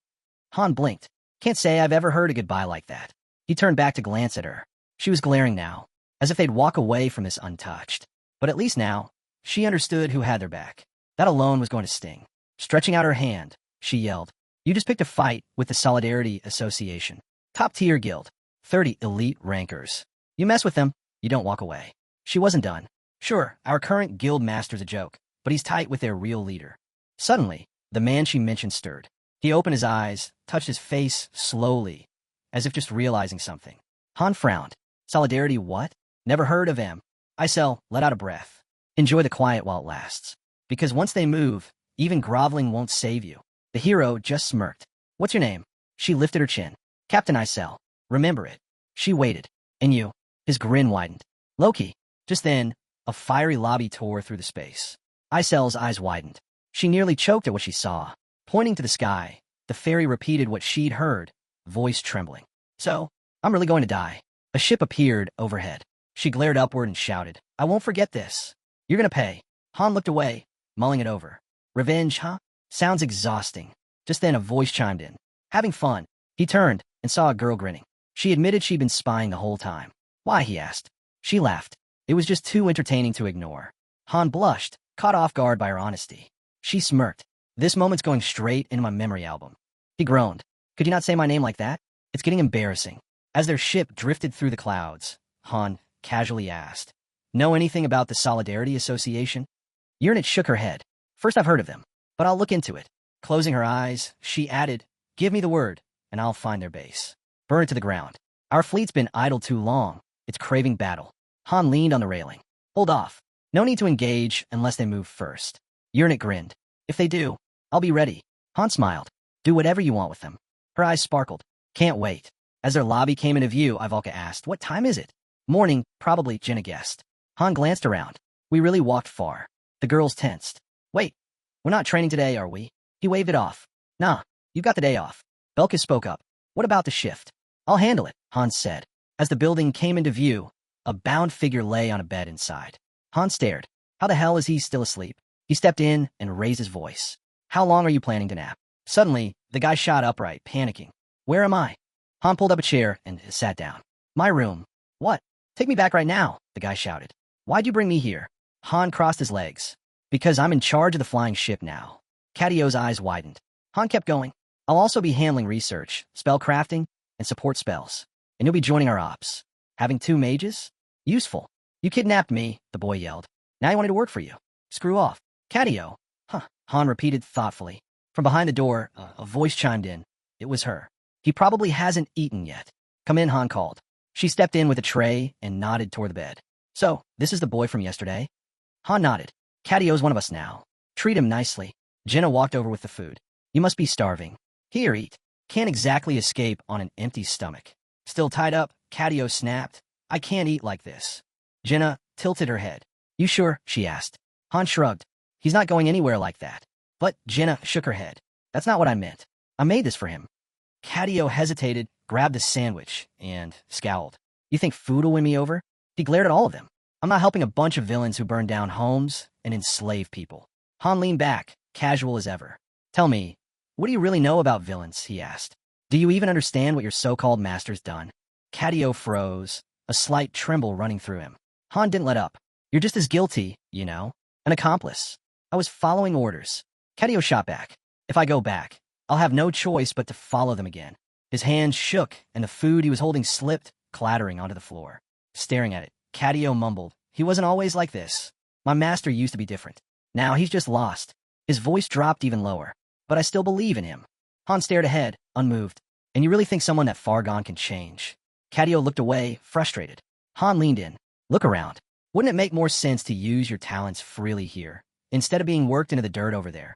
Han blinked. Can't say I've ever heard a goodbye like that. He turned back to glance at her. She was glaring now, as if they'd walk away from this untouched. But at least now, she understood who had their back. That alone was going to sting. Stretching out her hand, she yelled, you just picked a fight with the Solidarity Association. Top-tier guild. 30 elite rankers. You mess with them, you don't walk away. She wasn't done. Sure, our current guild master's a joke, but he's tight with their real leader. Suddenly, the man she mentioned stirred. He opened his eyes, touched his face slowly, as if just realizing something. Han frowned. Solidarity what? Never heard of him. Isel let out a breath. Enjoy the quiet while it lasts. Because once they move, even groveling won't save you. The hero just smirked. What's your name? She lifted her chin. Captain Isel. Remember it. She waited. And you? His grin widened. Loki. Just then, a fiery lobby tore through the space. Isel's eyes widened. She nearly choked at what she saw. Pointing to the sky, the fairy repeated what she'd heard, voice trembling. So, I'm really going to die. A ship appeared overhead. She glared upward and shouted, I won't forget this. You're gonna pay. Han looked away, mulling it over. Revenge, huh? Sounds exhausting. Just then a voice chimed in. Having fun. He turned and saw a girl grinning. She admitted she'd been spying the whole time. Why, he asked. She laughed. It was just too entertaining to ignore. Han blushed, caught off guard by her honesty. She smirked. This moment's going straight into my memory album. He groaned. Could you not say my name like that? It's getting embarrassing. As their ship drifted through the clouds, Han casually asked, know anything about the Solidarity Association? Urnit shook her head. First I've heard of them, but I'll look into it. Closing her eyes, she added, give me the word, and I'll find their base. Burn it to the ground. Our fleet's been idle too long. It's craving battle. Han leaned on the railing. Hold off. No need to engage unless they move first. Urnit grinned. If they do, I'll be ready. Han smiled. Do whatever you want with them. Her eyes sparkled. Can't wait. As their lobby came into view, Ivalka asked, what time is it? Morning, probably, Jenna guessed. Han glanced around. We really walked far. The girls tensed. Wait, we're not training today, are we? He waved it off. Nah, you've got the day off. Belka spoke up. What about the shift? I'll handle it, Han said. As the building came into view, a bound figure lay on a bed inside. Han stared. How the hell is he still asleep? He stepped in and raised his voice. How long are you planning to nap? Suddenly, the guy shot upright, panicking. Where am I? Han pulled up a chair and sat down. My room. What? Take me back right now, the guy shouted. Why'd you bring me here? Han crossed his legs. Because I'm in charge of the flying ship now. Cadio's eyes widened. Han kept going. I'll also be handling research, spell crafting, and support spells. And you'll be joining our ops. Having 2 mages? Useful. You kidnapped me, the boy yelled. Now I wanted to work for you. Screw off. Cadio. Huh, Han repeated thoughtfully. From behind the door, a voice chimed in. It was her. He probably hasn't eaten yet. Come in, Han called. She stepped in with a tray and nodded toward the bed. So, this is the boy from yesterday? Han nodded. Cadio's one of us now. Treat him nicely. Jenna walked over with the food. You must be starving. Here, eat. Can't exactly escape on an empty stomach. Still tied up, Cadio snapped. I can't eat like this. Jenna tilted her head. You sure? She asked. Han shrugged. He's not going anywhere like that. But Jenna shook her head. That's not what I meant. I made this for him. Cadio hesitated, grabbed a sandwich, and scowled. You think food will win me over? He glared at all of them. I'm not helping a bunch of villains who burn down homes and enslave people. Han leaned back, casual as ever. Tell me, what do you really know about villains? He asked. Do you even understand what your so-called master's done? Cadio froze, a slight tremble running through him. Han didn't let up. You're just as guilty, you know. An accomplice. I was following orders. Cadio shot back. If I go back, I'll have no choice but to follow them again. His hands shook, and the food he was holding slipped, clattering onto the floor. Staring at it, Cadio mumbled, he wasn't always like this. My master used to be different. Now he's just lost. His voice dropped even lower. But I still believe in him. Han stared ahead, unmoved. And you really think someone that far gone can change? Cadio looked away, frustrated. Han leaned in. Look around. Wouldn't it make more sense to use your talents freely here, instead of being worked into the dirt over there?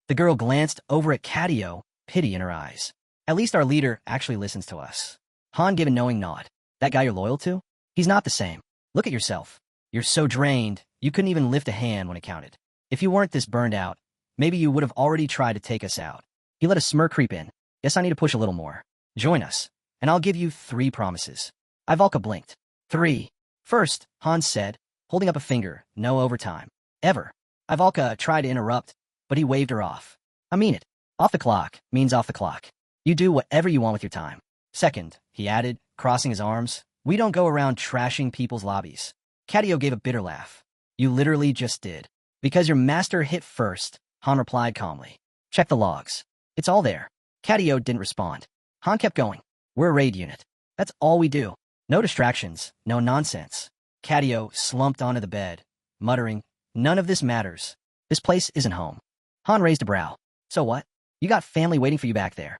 The girl glanced over at Cadio, pity in her eyes. At least our leader actually listens to us. Han gave a knowing nod. That guy you're loyal to? He's not the same. Look at yourself. You're so drained, you couldn't even lift a hand when it counted. If you weren't this burned out, maybe you would have already tried to take us out. He let a smirk creep in. Guess I need to push a little more. Join us, and I'll give you 3 promises. Ivalka blinked. 3. First, Han said, holding up a finger, no overtime. Ever. Ivalka tried to interrupt, but he waved her off. I mean it. Off the clock means off the clock. You do whatever you want with your time. Second, he added, crossing his arms, we don't go around trashing people's lobbies. Cadio gave a bitter laugh. You literally just did. Because your master hit first, Han replied calmly. Check the logs. It's all there. Cadio didn't respond. Han kept going. We're a raid unit. That's all we do. No distractions, no nonsense. Cadio slumped onto the bed, muttering, none of this matters. This place isn't home. Han raised a brow. So what? You got family waiting for you back there.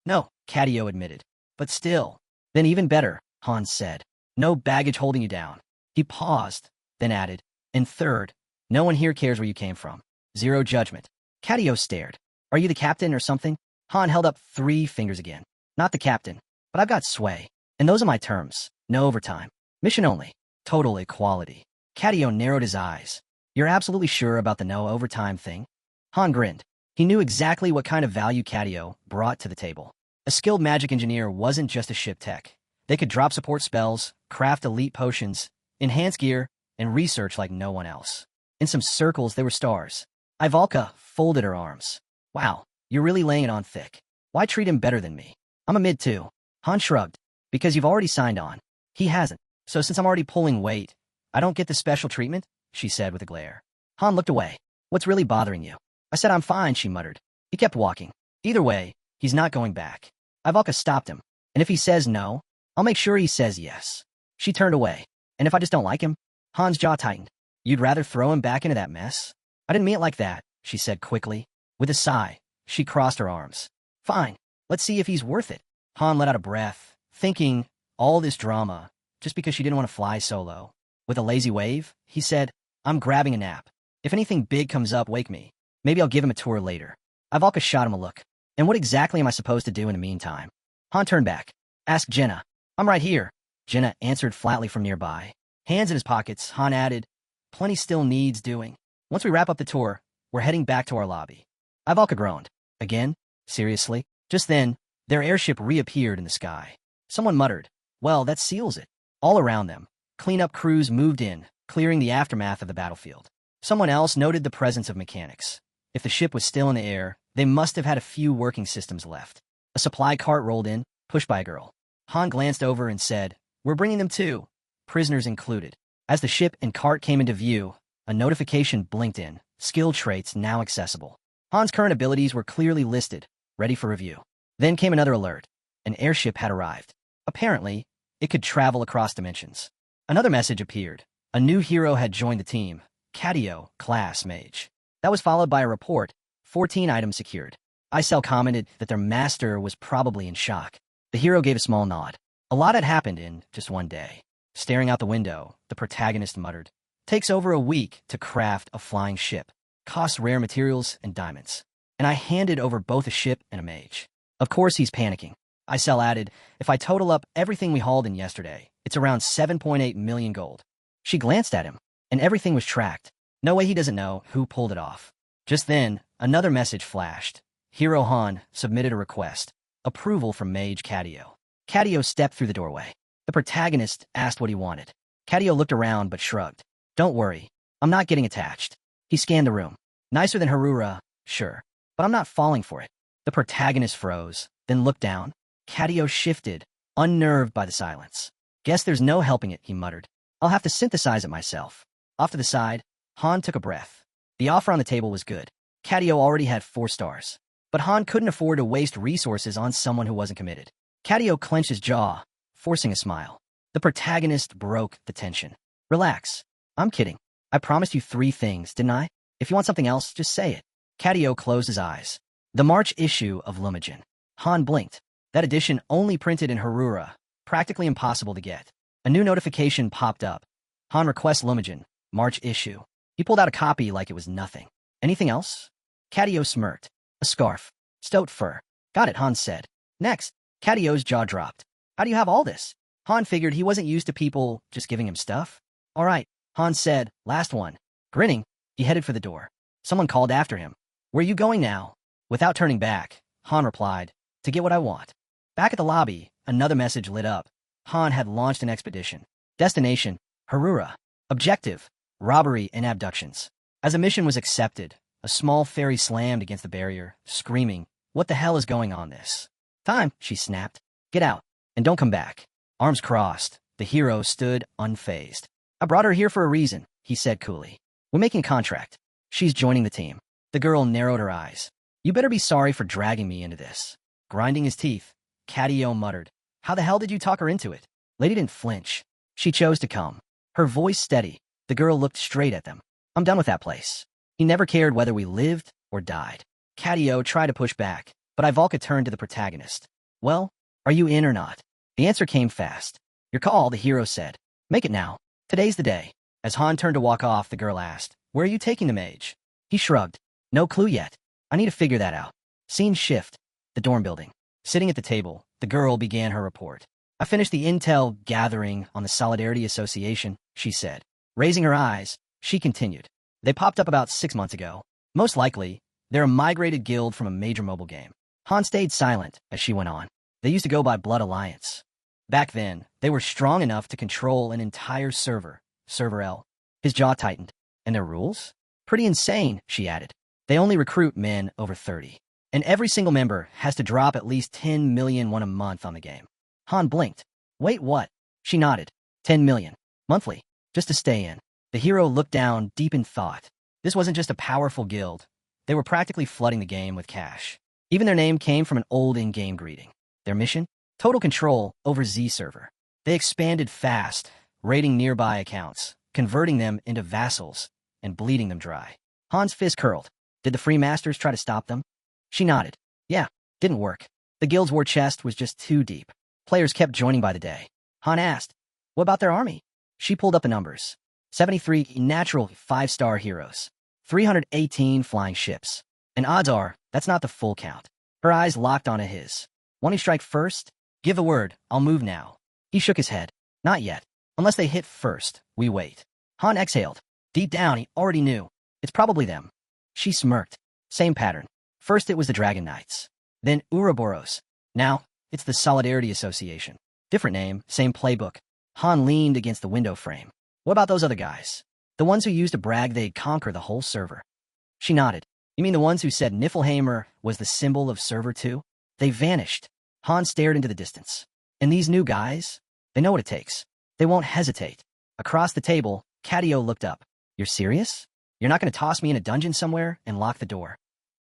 No, Cadio admitted. But still. Then even better, Han said. No baggage holding you down. He paused, then added, and third, no one here cares where you came from. Zero judgment. Cadio stared. Are you the captain or something? Han held up 3 fingers again. Not the captain, but I've got sway. And those are my terms. No overtime. Mission only. Total equality. Cadio narrowed his eyes. You're absolutely sure about the no overtime thing? Han grinned. He knew exactly what kind of value Cadio brought to the table. A skilled magic engineer wasn't just a ship tech. They could drop support spells, craft elite potions, enhance gear, and research like no one else. In some circles, they were stars. Ivalka folded her arms. Wow, you're really laying it on thick. Why treat him better than me? I'm a mid too. Han shrugged. Because you've already signed on. He hasn't. So since I'm already pulling weight, I don't get the special treatment? She said with a glare. Han looked away. What's really bothering you? I said I'm fine, she muttered. He kept walking. Either way, he's not going back. Ivalka stopped him. And if he says no, I'll make sure he says yes. She turned away. And if I just don't like him? Han's jaw tightened. You'd rather throw him back into that mess? I didn't mean it like that, she said quickly. With a sigh, she crossed her arms. Fine. Let's see if he's worth it. Han let out a breath, thinking, all this drama, just because she didn't want to fly solo. With a lazy wave, he said, I'm grabbing a nap. If anything big comes up, wake me. Maybe I'll give him a tour later. Ivalka shot him a look. And what exactly am I supposed to do in the meantime? Han turned back. Ask Jenna. I'm right here. Jenna answered flatly from nearby. Hands in his pockets, Han added, plenty still needs doing. Once we wrap up the tour, we're heading back to our lobby. Ivalka groaned. Again? Seriously? Just then, their airship reappeared in the sky. Someone muttered, well, that seals it. All around them, cleanup crews moved in, clearing the aftermath of the battlefield. Someone else noted the presence of mechanics. If the ship was still in the air, they must have had a few working systems left. A supply cart rolled in, pushed by a girl. Han glanced over and said, we're bringing them too, prisoners included. As the ship and cart came into view, a notification blinked in, skill traits now accessible. Han's current abilities were clearly listed, ready for review. Then came another alert. An airship had arrived. Apparently, it could travel across dimensions. Another message appeared. A new hero had joined the team, Cadio, class mage. That was followed by a report, 14 items secured. Isel commented that their master was probably in shock. The hero gave a small nod. A lot had happened in just one day. Staring out the window, the protagonist muttered, takes over a week to craft a flying ship. Costs rare materials and diamonds. And I handed over both a ship and a mage. Of course he's panicking. Isel added, if I total up everything we hauled in yesterday, it's around 7.8 million gold. She glanced at him, and everything was tracked. No way he doesn't know who pulled it off. Just then, another message flashed. Hero Han submitted a request. Approval from Mage Cadio. Cadio stepped through the doorway. The protagonist asked what he wanted. Cadio looked around but shrugged. Don't worry, I'm not getting attached. He scanned the room. Nicer than Harura, sure, but I'm not falling for it. The protagonist froze, then looked down. Cadio shifted, unnerved by the silence. Guess there's no helping it, he muttered. I'll have to synthesize it myself. Off to the side, Han took a breath. The offer on the table was good. Cadio already had 4 stars. But Han couldn't afford to waste resources on someone who wasn't committed. Cadio clenched his jaw, forcing a smile. The protagonist broke the tension. Relax. I'm kidding. I promised you 3 things, didn't I? If you want something else, just say it. Cadio closed his eyes. The March issue of Lumagen. Han blinked. That edition only printed in Harura, practically impossible to get. A new notification popped up. Han requests Lumagen, March issue. He pulled out a copy like it was nothing. Anything else? Catio smirked. A scarf. Stoat fur. Got it, Han said. Next, Catio's jaw dropped. How do you have all this? Han figured he wasn't used to people just giving him stuff. All right, Han said, last one. Grinning, he headed for the door. Someone called after him. Where are you going now? Without turning back, Han replied, to get what I want. Back at the lobby, another message lit up. Han had launched an expedition. Destination, Harura. Objective, robbery and abductions. As a mission was accepted, a small fairy slammed against the barrier, screaming, what the hell is going on this? Time, she snapped. Get out, and don't come back. Arms crossed, the hero stood unfazed. I brought her here for a reason, he said coolly. We're making a contract. She's joining the team. The girl narrowed her eyes. You better be sorry for dragging me into this. Grinding his teeth, Catio muttered. How the hell did you talk her into it? Lady didn't flinch. She chose to come. Her voice steady. The girl looked straight at them. I'm done with that place. He never cared whether we lived or died. Catio tried to push back, but Ivalka turned to the protagonist. Well, are you in or not? The answer came fast. Your call, the hero said. Make it now. Today's the day. As Han turned to walk off, the girl asked, where are you taking the mage? He shrugged. No clue yet. I need to figure that out. Scene shift. The dorm building. Sitting at the table, the girl began her report. I finished the intel gathering on the Solidarity Association, she said. Raising her eyes, she continued. They popped up about 6 months ago. Most likely, they're a migrated guild from a major mobile game. Han stayed silent as she went on. They used to go by Blood Alliance. Back then, they were strong enough to control an entire server, Server L. His jaw tightened. And their rules? Pretty insane, she added. They only recruit men over 30. And every single member has to drop at least 10 million won a month on the game. Han blinked. Wait, what? She nodded. 10 million. Monthly. Just to stay in. The hero looked down, deep in thought. This wasn't just a powerful guild. They were practically flooding the game with cash. Even their name came from an old in-game greeting. Their mission? Total control over Z server. They expanded fast, raiding nearby accounts, converting them into vassals, and bleeding them dry. Han's fist curled. Did the Free Masters try to stop them? She nodded. Yeah, didn't work. The guild's war chest was just too deep. Players kept joining by the day. Han asked, what about their army? She pulled up the numbers. 73 natural 5-star heroes. 318 flying ships. And odds are, that's not the full count. Her eyes locked onto his. Want to strike first? Give the word, I'll move now. He shook his head. Not yet. Unless they hit first, we wait. Han exhaled. Deep down, he already knew. It's probably them. She smirked. Same pattern. First it was the Dragon Knights. Then Ouroboros. Now, it's the Solidarity Association. Different name, same playbook. Han leaned against the window frame. What about those other guys? The ones who used to brag they'd conquer the whole server. She nodded. You mean the ones who said Niflheimer was the symbol of server 2? They vanished. Han stared into the distance. And these new guys? They know what it takes. They won't hesitate. Across the table, Catio looked up. You're serious? You're not going to toss me in a dungeon somewhere and lock the door?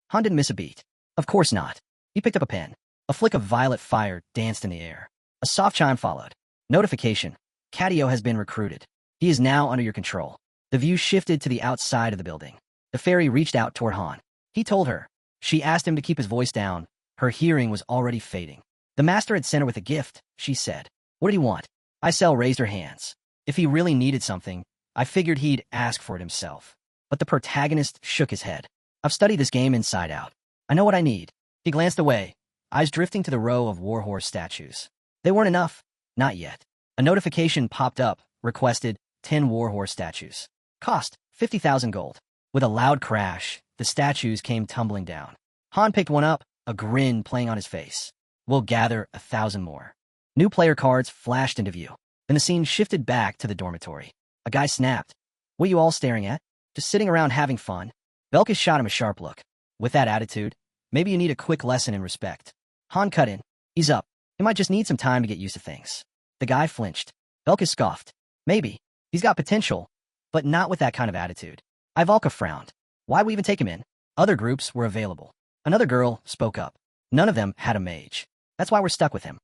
Han didn't miss a beat. Of course not. He picked up a pen. A flick of violet fire danced in the air. A soft chime followed. Notification. Catio has been recruited. He is now under your control. The view shifted to the outside of the building. The fairy reached out toward Han. He told her. She asked him to keep his voice down. Her hearing was already fading. The master had sent her with a gift, she said. What did he want? Isel raised her hands. If he really needed something, I figured he'd ask for it himself. But the protagonist shook his head. I've studied this game inside out. I know what I need. He glanced away, eyes drifting to the row of warhorse statues. They weren't enough. Not yet. A notification popped up, requested 10 warhorse statues. Cost 50,000 gold. With a loud crash, the statues came tumbling down. Han picked one up, a grin playing on his face. We'll gather 1,000 more. New player cards flashed into view. Then the scene shifted back to the dormitory. A guy snapped. What are you all staring at? Just sitting around having fun? Belkis shot him a sharp look. With that attitude, maybe you need a quick lesson in respect. Han cut in. Ease up. He might just need some time to get used to things. The guy flinched. Belkis scoffed. Maybe. He's got potential, but not with that kind of attitude. Ivalka frowned. Why'd we even take him in? Other groups were available. Another girl spoke up. None of them had a mage. That's why we're stuck with him.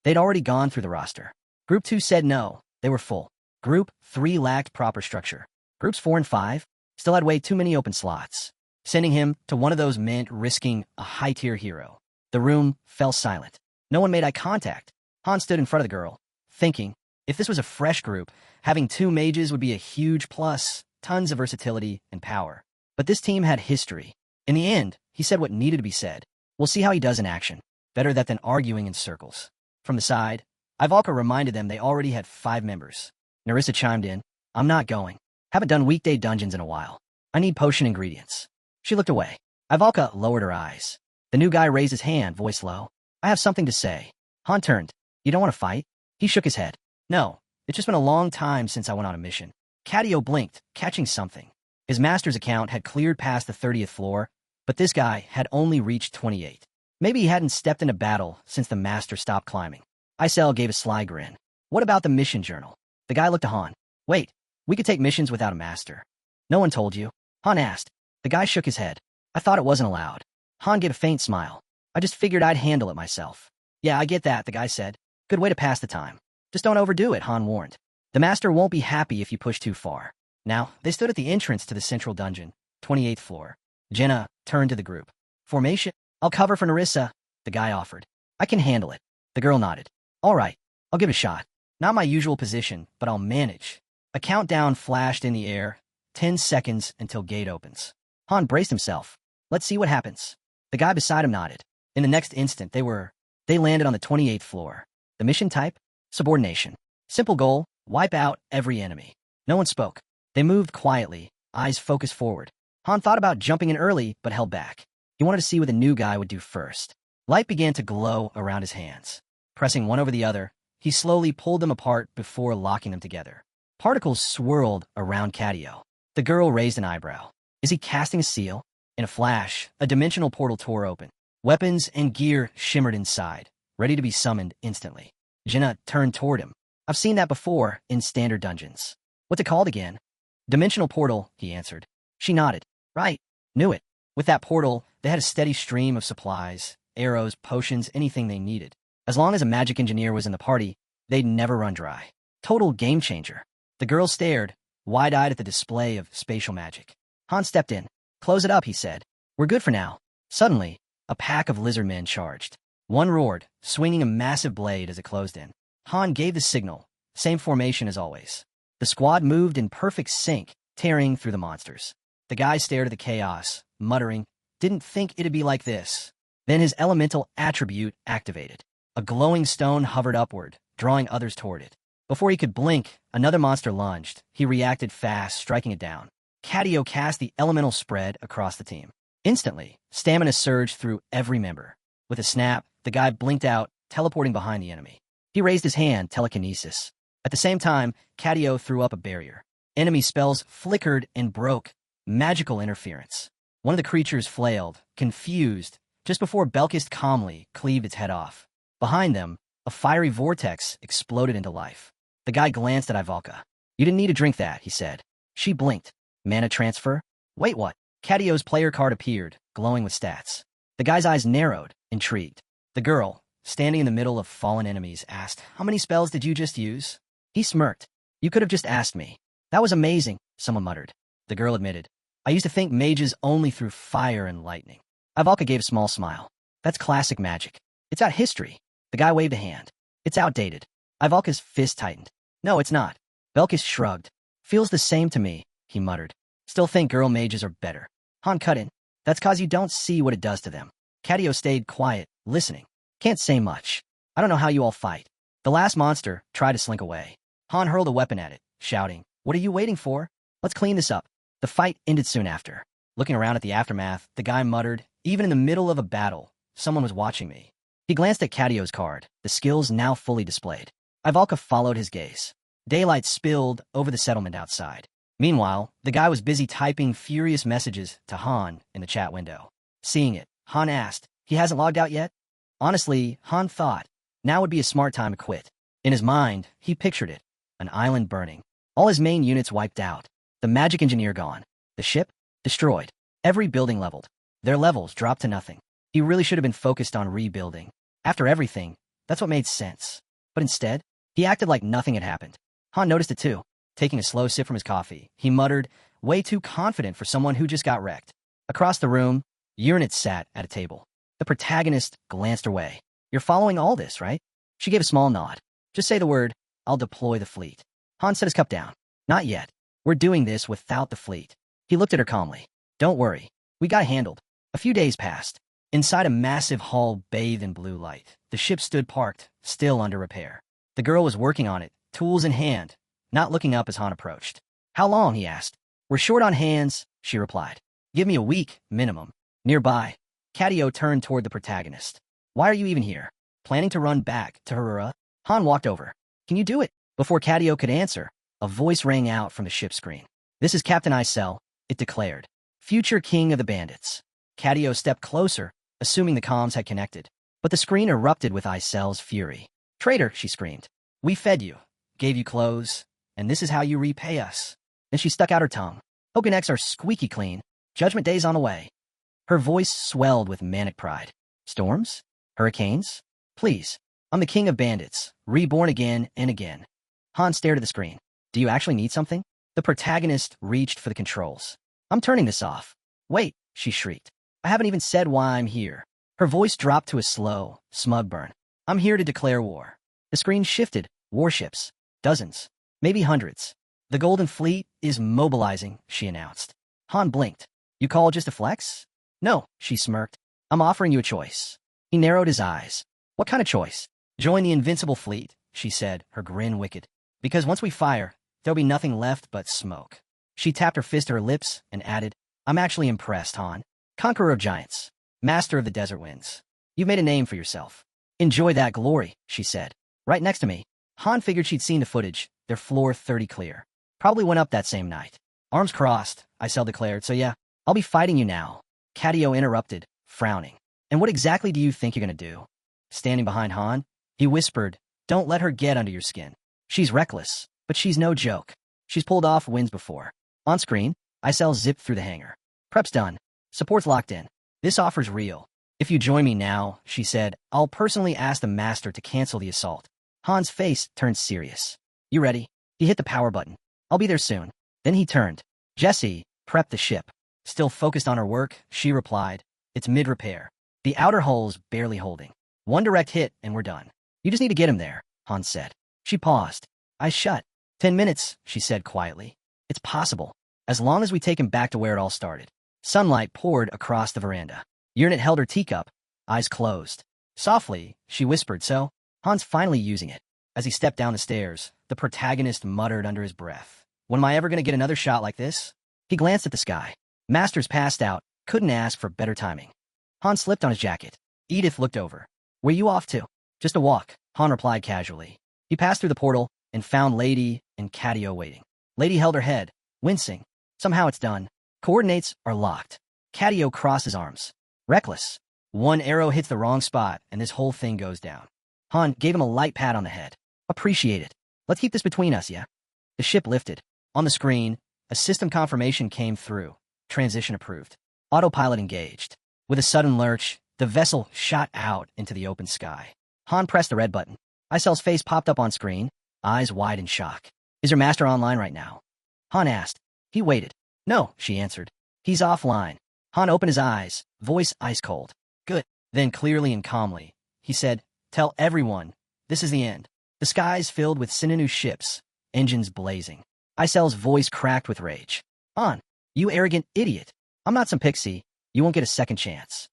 They'd already gone through the roster. Group 2 said no. They were full. Group 3 lacked proper structure. Groups 4 and 5 still had way too many open slots. Sending him to one of those meant risking a high-tier hero. The room fell silent. No one made eye contact. Han stood in front of the girl, thinking, if this was a fresh group, having 2 mages would be a huge plus, tons of versatility and power. But this team had history. In the end, he said what needed to be said. We'll see how he does in action. Better that than arguing in circles. From the side, Ivalka reminded them they already had 5 members. Narissa chimed in, I'm not going. Haven't done weekday dungeons in a while. I need potion ingredients. She looked away. Ivalka lowered her eyes. The new guy raised his hand, voice low. I have something to say. Han turned. You don't want to fight? He shook his head. No, it's just been a long time since I went on a mission. Cadio blinked, catching something. His master's account had cleared past the 30th floor, but this guy had only reached 28. Maybe he hadn't stepped into battle since the master stopped climbing. Isel gave a sly grin. What about the mission journal? The guy looked to Han. Wait, we could take missions without a master. No one told you? Han asked. The guy shook his head. I thought it wasn't allowed. Han gave a faint smile. I just figured I'd handle it myself. Yeah, I get that, the guy said. Good way to pass the time. Just don't overdo it, Han warned. The master won't be happy if you push too far. Now, they stood at the entrance to the central dungeon, 28th floor. Jenna turned to the group. Formation? I'll cover for Narissa, the guy offered. I can handle it. The girl nodded. All right, I'll give it a shot. Not my usual position, but I'll manage. A countdown flashed in the air, 10 seconds until gate opens. Han braced himself. Let's see what happens. The guy beside him nodded. In the next instant, they landed on the 28th floor. The mission type? Subordination. Simple goal, wipe out every enemy. No one spoke. They moved quietly, eyes focused forward. Han thought about jumping in early, but held back. He wanted to see what the new guy would do first. Light began to glow around his hands. Pressing one over the other, he slowly pulled them apart before locking them together. Particles swirled around Cadio. The girl raised an eyebrow. Is he casting a seal? In a flash, a dimensional portal tore open. Weapons and gear shimmered inside, ready to be summoned instantly. Jenna turned toward him. I've seen that before in standard dungeons. What's it called again? Dimensional portal, he answered. She nodded. Right. Knew it. With that portal, they had a steady stream of supplies, arrows, potions, anything they needed. As long as a magic engineer was in the party, they'd never run dry. Total game changer. The girl stared, wide-eyed at the display of spatial magic. Han stepped in. Close it up, he said. We're good for now. Suddenly, a pack of lizard men charged. One roared, swinging a massive blade as it closed in. Han gave the signal, same formation as always. The squad moved in perfect sync, tearing through the monsters. The guy stared at the chaos, muttering, didn't think it'd be like this. Then his elemental attribute activated. A glowing stone hovered upward, drawing others toward it. Before he could blink, another monster lunged. He reacted fast, striking it down. Cadio cast the elemental spread across the team. Instantly, stamina surged through every member. With a snap, the guy blinked out, teleporting behind the enemy. He raised his hand, telekinesis. At the same time, Cadio threw up a barrier. Enemy spells flickered and broke. Magical interference. One of the creatures flailed, confused, just before Belkist calmly cleaved its head off. Behind them, a fiery vortex exploded into life. The guy glanced at Ivalka. You didn't need to drink that, he said. She blinked. Mana transfer? Wait, what? Cadio's player card appeared, glowing with stats. The guy's eyes narrowed, intrigued. The girl, standing in the middle of fallen enemies, asked, How many spells did you just use? He smirked. You could have just asked me. That was amazing, someone muttered. The girl admitted. I used to think mages only threw fire and lightning. Ivalka gave a small smile. That's classic magic. It's got history. The guy waved a hand. It's outdated. Ivalka's fist tightened. No, it's not. Belkis shrugged. Feels the same to me, he muttered. Still think girl mages are better. Han cut in. That's cause you don't see what it does to them. Cadio stayed quiet, listening. Can't say much. I don't know how you all fight. The last monster tried to slink away. Han hurled a weapon at it, shouting, What are you waiting for? Let's clean this up. The fight ended soon after. Looking around at the aftermath, the guy muttered, Even in the middle of a battle, someone was watching me. He glanced at Cadio's card, the skills now fully displayed. Ivalka followed his gaze. Daylight spilled over the settlement outside. Meanwhile, the guy was busy typing furious messages to Han in the chat window. Seeing it, Han asked, He hasn't logged out yet? Honestly, Han thought, now would be a smart time to quit. In his mind, he pictured it, an island burning. All his main units wiped out. The magic engineer gone. The ship? Destroyed. Every building leveled. Their levels dropped to nothing. He really should have been focused on rebuilding. After everything, that's what made sense. But instead, he acted like nothing had happened. Han noticed it too. Taking a slow sip from his coffee, he muttered, way too confident for someone who just got wrecked. Across the room, Uranus sat at a table. The protagonist glanced away. You're following all this, right? She gave a small nod. Just say the word, I'll deploy the fleet. Han set his cup down. Not yet. We're doing this without the fleet. He looked at her calmly. Don't worry. We got it handled. A few days passed. Inside a massive hall bathed in blue light, the ship stood parked, still under repair. The girl was working on it, tools in hand, not looking up as Han approached. How long, he asked. We're short on hands, she replied. Give me a week, minimum. Nearby, Cadio turned toward the protagonist. Why are you even here? Planning to run back to Harura? Han walked over. Can you do it? Before Cadio could answer, a voice rang out from the ship screen. This is Captain Isel, it declared. Future king of the bandits. Cadio stepped closer, assuming the comms had connected. But the screen erupted with Isel's fury. Traitor, she screamed. We fed you, gave you clothes, and this is how you repay us. Then she stuck out her tongue. Hope your necks are squeaky clean. Judgment Day's on the way. Her voice swelled with manic pride. Storms? Hurricanes? Please. I'm the king of bandits, reborn again and again. Han stared at the screen. Do you actually need something? The protagonist reached for the controls. I'm turning this off. Wait, she shrieked. I haven't even said why I'm here. Her voice dropped to a slow, smug burn. I'm here to declare war. The screen shifted. Warships. Dozens. Maybe hundreds. The Golden Fleet is mobilizing, she announced. Han blinked. You call just a flex? No, she smirked. I'm offering you a choice. He narrowed his eyes. What kind of choice? Join the Invincible Fleet, she said, her grin wicked. Because once we fire, there'll be nothing left but smoke. She tapped her fist to her lips and added, I'm actually impressed, Han. Conqueror of giants. Master of the desert winds. You've made a name for yourself. Enjoy that glory, she said. Right next to me. Han figured she'd seen the footage, their floor 30 clear. Probably went up that same night. Arms crossed, Isel declared, so yeah, I'll be fighting you now. Cadio interrupted, frowning. And what exactly do you think you're gonna do? Standing behind Han, he whispered, don't let her get under your skin. She's reckless, but she's no joke. She's pulled off wins before. On screen, Isel zipped through the hangar. Prep's done. Support's locked in. This offer's real. If you join me now, she said, I'll personally ask the master to cancel the assault. Han's face turned serious. You ready? He hit the power button. I'll be there soon. Then he turned. Jessie, prep the ship. Still focused on her work, she replied, it's mid-repair. The outer hull's barely holding. One direct hit and we're done. You just need to get him there, Han said. She paused. Eyes shut. 10 minutes, she said quietly. It's possible. As long as we take him back to where it all started. Sunlight poured across the veranda. Urnit held her teacup, eyes closed. Softly, she whispered, so, Han's finally using it. As he stepped down the stairs, the protagonist muttered under his breath. When am I ever going to get another shot like this? He glanced at the sky. Masters passed out, couldn't ask for better timing. Han slipped on his jacket. Edith looked over. Where you off to? Just a walk, Han replied casually. He passed through the portal and found Lady and Cadio waiting. Lady held her head, wincing. Somehow it's done. Coordinates are locked. Cadio crossed his arms. Reckless. One arrow hits the wrong spot, and this whole thing goes down. Han gave him a light pat on the head. Appreciate it. Let's keep this between us, yeah? The ship lifted. On the screen, a system confirmation came through. Transition approved. Autopilot engaged. With a sudden lurch, the vessel shot out into the open sky. Han pressed the red button. Isel's face popped up on screen, eyes wide in shock. Is your master online right now? Han asked. He waited. No, she answered. He's offline. Han opened his eyes, voice ice cold. Good. Then clearly and calmly, he said, tell everyone, this is the end. The skies filled with Sinanu ships, engines blazing. Isel's voice cracked with rage. Han, you arrogant idiot. I'm not some pixie. You won't get a second chance.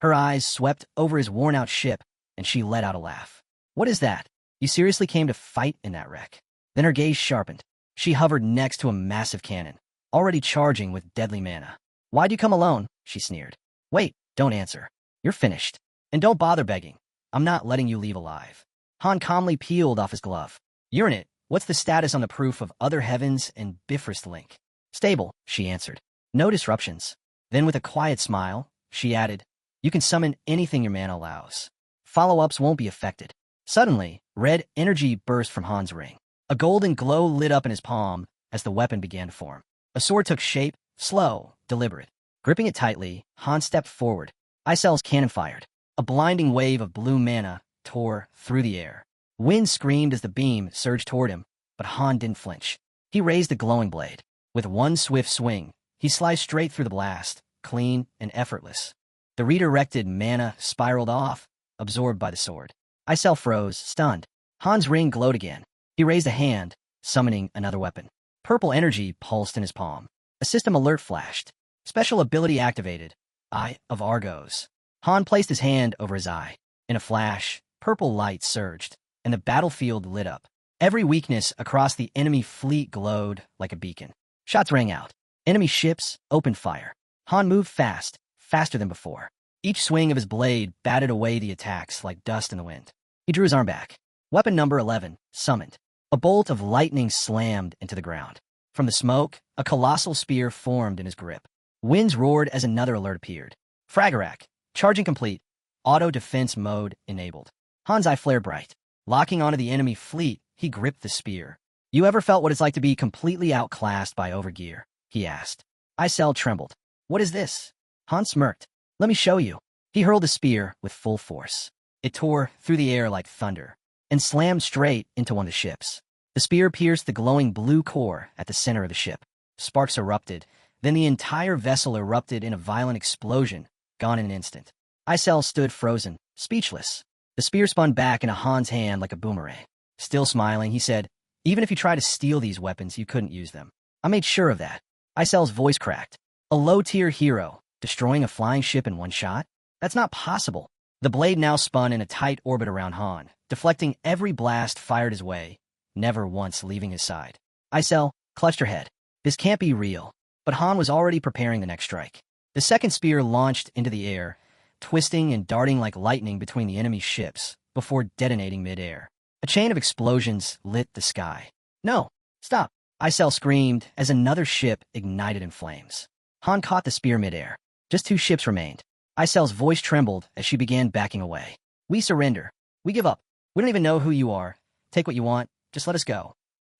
Her eyes swept over his worn-out ship, and she let out a laugh. What is that? You seriously came to fight in that wreck? Then her gaze sharpened. She hovered next to a massive cannon, already charging with deadly mana. Why'd you come alone? She sneered. Wait, don't answer. You're finished. And don't bother begging. I'm not letting you leave alive. Han calmly peeled off his glove. Urnit, what's the status on the proof of Other Heavens and Bifrost Link? Stable, she answered. No disruptions. Then with a quiet smile, she added, you can summon anything your mana allows. Follow-ups won't be affected. Suddenly, red energy burst from Han's ring. A golden glow lit up in his palm as the weapon began to form. A sword took shape, slow, deliberate. Gripping it tightly, Han stepped forward. Isel's cannon fired. A blinding wave of blue mana tore through the air. Wind screamed as the beam surged toward him, but Han didn't flinch. He raised the glowing blade. With one swift swing, he sliced straight through the blast, clean and effortless. The redirected mana spiraled off, absorbed by the sword. Icel froze, stunned. Han's ring glowed again. He raised a hand, summoning another weapon. Purple energy pulsed in his palm. A system alert flashed. Special ability activated. Eye of Argos. Han placed his hand over his eye. In a flash, purple light surged, and the battlefield lit up. Every weakness across the enemy fleet glowed like a beacon. Shots rang out. Enemy ships opened fire. Han moved fast, faster than before. Each swing of his blade batted away the attacks like dust in the wind. He drew his arm back. Weapon number 11, summoned. A bolt of lightning slammed into the ground. From the smoke, a colossal spear formed in his grip. Winds roared as another alert appeared. Fragarak, charging complete. Auto defense mode enabled. Han's eye flared bright. Locking onto the enemy fleet, he gripped the spear. You ever felt what it's like to be completely outclassed by overgear? He asked. Icel trembled. What is this? Han smirked. Let me show you. He hurled the spear with full force. It tore through the air like thunder and slammed straight into one of the ships. The spear pierced the glowing blue core at the center of the ship. Sparks erupted. Then the entire vessel erupted in a violent explosion, gone in an instant. Icel stood frozen, speechless. The spear spun back into Han's hand like a boomerang. Still smiling, he said, even if you try to steal these weapons, you couldn't use them. I made sure of that. Icel's voice cracked. A low-tier hero, destroying a flying ship in one shot? That's not possible. The blade now spun in a tight orbit around Han, deflecting every blast fired his way, never once leaving his side. Icel clutched her head. This can't be real. But Han was already preparing the next strike. The second spear launched into the air, twisting and darting like lightning between the enemy ships, before detonating mid-air. A chain of explosions lit the sky. No! Stop! Icel screamed as another ship ignited in flames. Han caught the spear mid-air. Just 2 ships remained. Icel's voice trembled as she began backing away. We surrender. We give up. We don't even know who you are. Take what you want. Just let us go.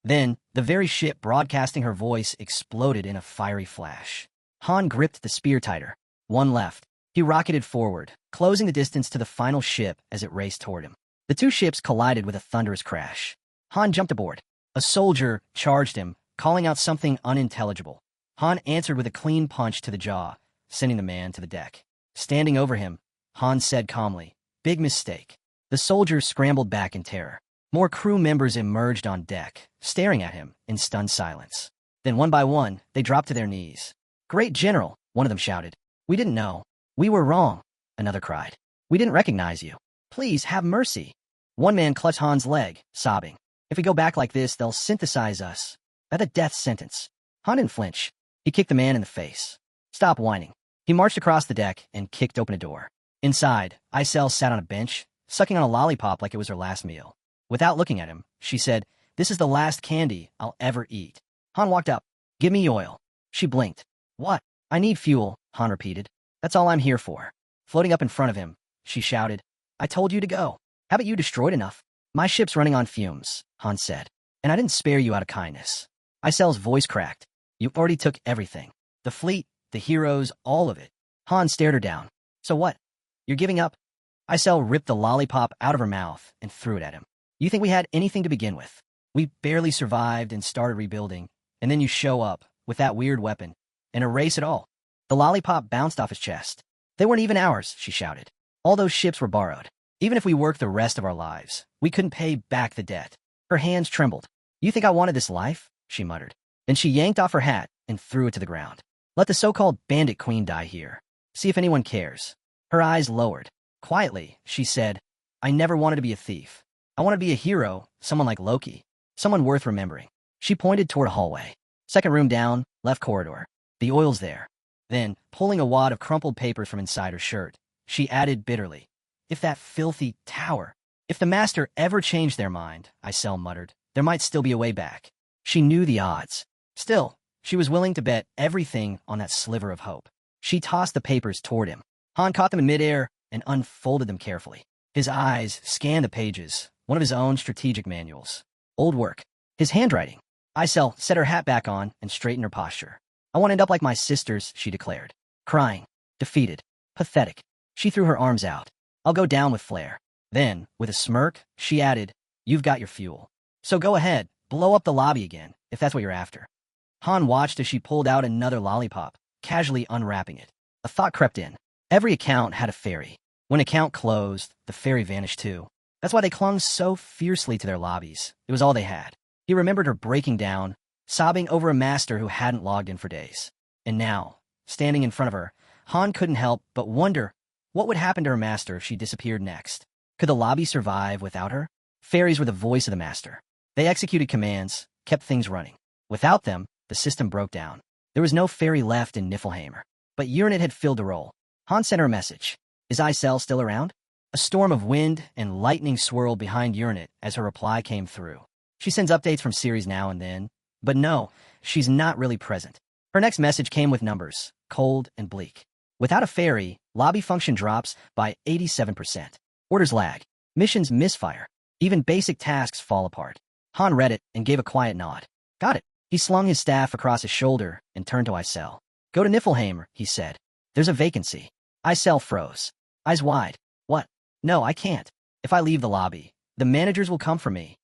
Then, the very ship broadcasting her voice exploded in a fiery flash. Han gripped the spear tighter. One left. He rocketed forward, closing the distance to the final ship as it raced toward him. The 2 ships collided with a thunderous crash. Han jumped aboard. A soldier charged him, calling out something unintelligible. Han answered with a clean punch to the jaw, sending the man to the deck. Standing over him, Han said calmly, "Big mistake." The soldier scrambled back in terror. More crew members emerged on deck, staring at him in stunned silence. Then one by one, they dropped to their knees. "Great General," one of them shouted. "We didn't know. We were wrong," another cried. "We didn't recognize you. Please have mercy." One man clutched Han's leg, sobbing. "If we go back like this, they'll synthesize us. That's a death sentence." Han didn't flinch. He kicked the man in the face. "Stop whining." He marched across the deck and kicked open a door. Inside, Icel sat on a bench, sucking on a lollipop like it was her last meal. Without looking at him, she said, "This is the last candy I'll ever eat." Han walked up. "Give me oil." She blinked. "What?" "I need fuel," Han repeated. "That's all I'm here for." Floating up in front of him, she shouted, "I told you to go. Haven't you destroyed enough?" "My ship's running on fumes," Han said, "and I didn't spare you out of kindness." Icel's voice cracked. "You already took everything. The fleet, the heroes, all of it." Han stared her down. "So what? You're giving up?" Icel ripped the lollipop out of her mouth and threw it at him. "You think we had anything to begin with? We barely survived and started rebuilding, and then you show up with that weird weapon and erase it all." The lollipop bounced off his chest. "They weren't even ours," she shouted. "All those ships were borrowed. Even if we worked the rest of our lives, we couldn't pay back the debt." Her hands trembled. "You think I wanted this life?" she muttered. Then she yanked off her hat and threw it to the ground. "Let the so-called bandit queen die here. See if anyone cares." Her eyes lowered. Quietly, she said, "I never wanted to be a thief. I want to be a hero, someone like Loki, someone worth remembering." She pointed toward a hallway. "Second room down, left corridor. The oil's there." Then, pulling a wad of crumpled papers from inside her shirt, she added bitterly, "If that filthy tower, if the master ever changed their mind," Icel muttered, "there might still be a way back." She knew the odds. Still, she was willing to bet everything on that sliver of hope. She tossed the papers toward him. Han caught them in midair and unfolded them carefully. His eyes scanned the pages, one of his own strategic manuals. Old work. His handwriting. Icel set her hat back on and straightened her posture. "I want to end up like my sisters," she declared. Crying. Defeated. Pathetic. She threw her arms out. "I'll go down with flair." Then, with a smirk, she added, "You've got your fuel. So go ahead, blow up the lobby again, if that's what you're after." Han watched as she pulled out another lollipop, casually unwrapping it. A thought crept in. Every account had a fairy. When account closed, the fairy vanished too. That's why they clung so fiercely to their lobbies. It was all they had. He remembered her breaking down, sobbing over a master who hadn't logged in for days. And now, standing in front of her, Han couldn't help but wonder what would happen to her master if she disappeared next. Could the lobby survive without her? Fairies were the voice of the master. They executed commands, kept things running. Without them, the system broke down. There was no fairy left in Niflheim, but Uranit had filled the role. Han sent her a message. Is Isel still around? A storm of wind and lightning swirled behind Uranit as her reply came through. She sends updates from series now and then, but no, she's not really present. Her next message came with numbers, cold and bleak. Without a fairy, lobby function drops by 87%. Orders lag. Missions misfire. Even basic tasks fall apart. Han read it and gave a quiet nod. Got it. He slung his staff across his shoulder and turned to Isel. Go to Niflheim, he said. There's a vacancy. Isel froze. Eyes wide. What? No, I can't. If I leave the lobby, the managers will come for me.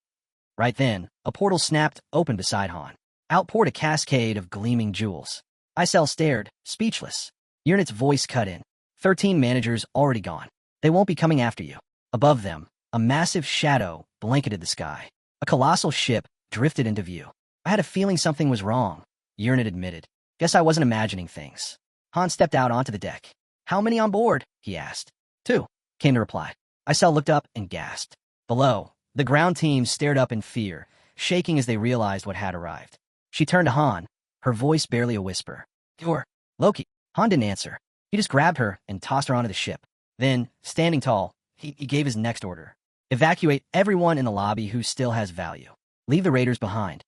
Right then, a portal snapped open beside Han. Out poured a cascade of gleaming jewels. Isel stared, speechless. Uranit's voice cut in. 13 managers already gone. They won't be coming after you. Above them, a massive shadow blanketed the sky. A colossal ship drifted into view. I had a feeling something was wrong, Uranit admitted. Guess I wasn't imagining things. Han stepped out onto the deck. How many on board? He asked. 2, came the reply. Isel looked up and gasped. Below, the ground team stared up in fear, shaking as they realized what had arrived. She turned to Han, her voice barely a whisper. You're Loki. Han didn't answer. He just grabbed her and tossed her onto the ship. Then, standing tall, he gave his next order. Evacuate everyone in the lobby who still has value. Leave the raiders behind.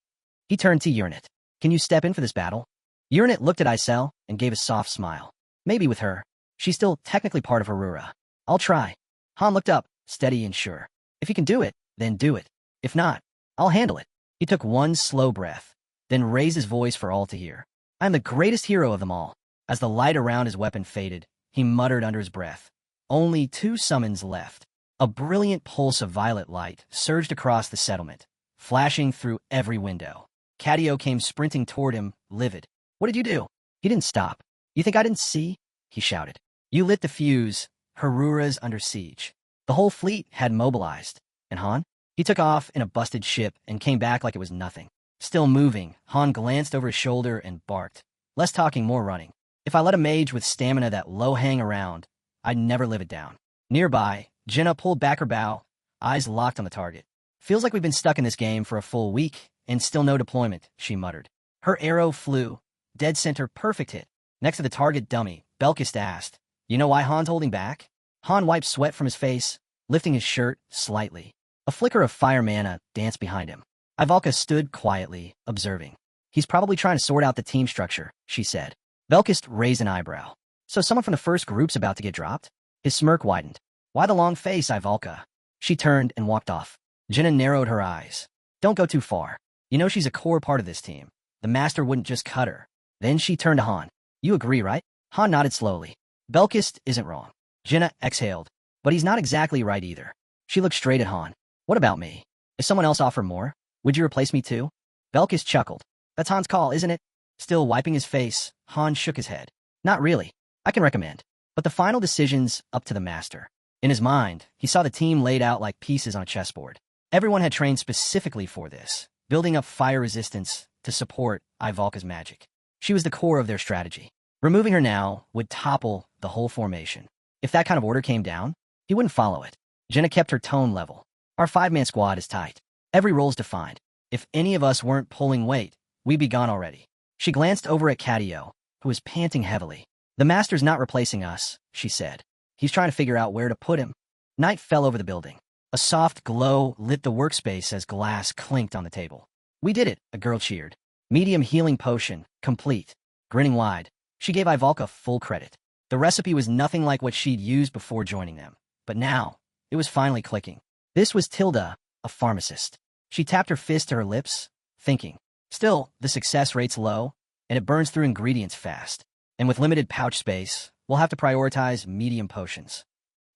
He turned to Uranit. Can you step in for this battle? Uranit looked at Isel and gave a soft smile. Maybe with her. She's still technically part of Harura. I'll try. Han looked up, steady and sure. If you can do it, then do it. If not, I'll handle it. He took one slow breath, then raised his voice for all to hear. I'm the greatest hero of them all. As the light around his weapon faded, he muttered under his breath. Only 2 summons left. A brilliant pulse of violet light surged across the settlement, flashing through every window. Cadio came sprinting toward him, livid. What did you do? He didn't stop. You think I didn't see? He shouted. You lit the fuse. Harura's under siege. The whole fleet had mobilized. And Han? He took off in a busted ship and came back like it was nothing. Still moving, Han glanced over his shoulder and barked. Less talking, more running. If I let a mage with stamina that low hang around, I'd never live it down. Nearby, Jenna pulled back her bow, eyes locked on the target. Feels like we've been stuck in this game for a full week, and still no deployment, she muttered. Her arrow flew. Dead center, perfect hit. Next to the target dummy, Belkist asked, You know why Han's holding back? Han wiped sweat from his face, lifting his shirt slightly. A flicker of fire mana danced behind him. Ivalka stood quietly, observing. He's probably trying to sort out the team structure, she said. Belkist raised an eyebrow. So someone from the first group's about to get dropped? His smirk widened. Why the long face, Ivalka? She turned and walked off. Jenna narrowed her eyes. Don't go too far. You know she's a core part of this team. The master wouldn't just cut her. Then she turned to Han. You agree, right? Han nodded slowly. Belkist isn't wrong. Jenna exhaled. But he's not exactly right either. She looked straight at Han. What about me? If someone else offered more, would you replace me too? Belkist chuckled. That's Han's call, isn't it? Still wiping his face, Han shook his head. Not really. I can recommend. But the final decision's up to the master. In his mind, he saw the team laid out like pieces on a chessboard. Everyone had trained specifically for this, building up fire resistance to support Ivalka's magic. She was the core of their strategy. Removing her now would topple the whole formation. If that kind of order came down, he wouldn't follow it. Jenna kept her tone level. Our 5-man squad is tight. Every role's defined. If any of us weren't pulling weight, we'd be gone already. She glanced over at Cadio, who was panting heavily. The master's not replacing us, she said. He's trying to figure out where to put him. Night fell over the building. A soft glow lit the workspace as glass clinked on the table. We did it, a girl cheered. Medium healing potion, complete. Grinning wide, she gave Ivalka full credit. The recipe was nothing like what she'd used before joining them. But now, it was finally clicking. This was Tilda, a pharmacist. She tapped her fist to her lips, thinking. Still, the success rate's low, and it burns through ingredients fast. And with limited pouch space, we'll have to prioritize medium potions.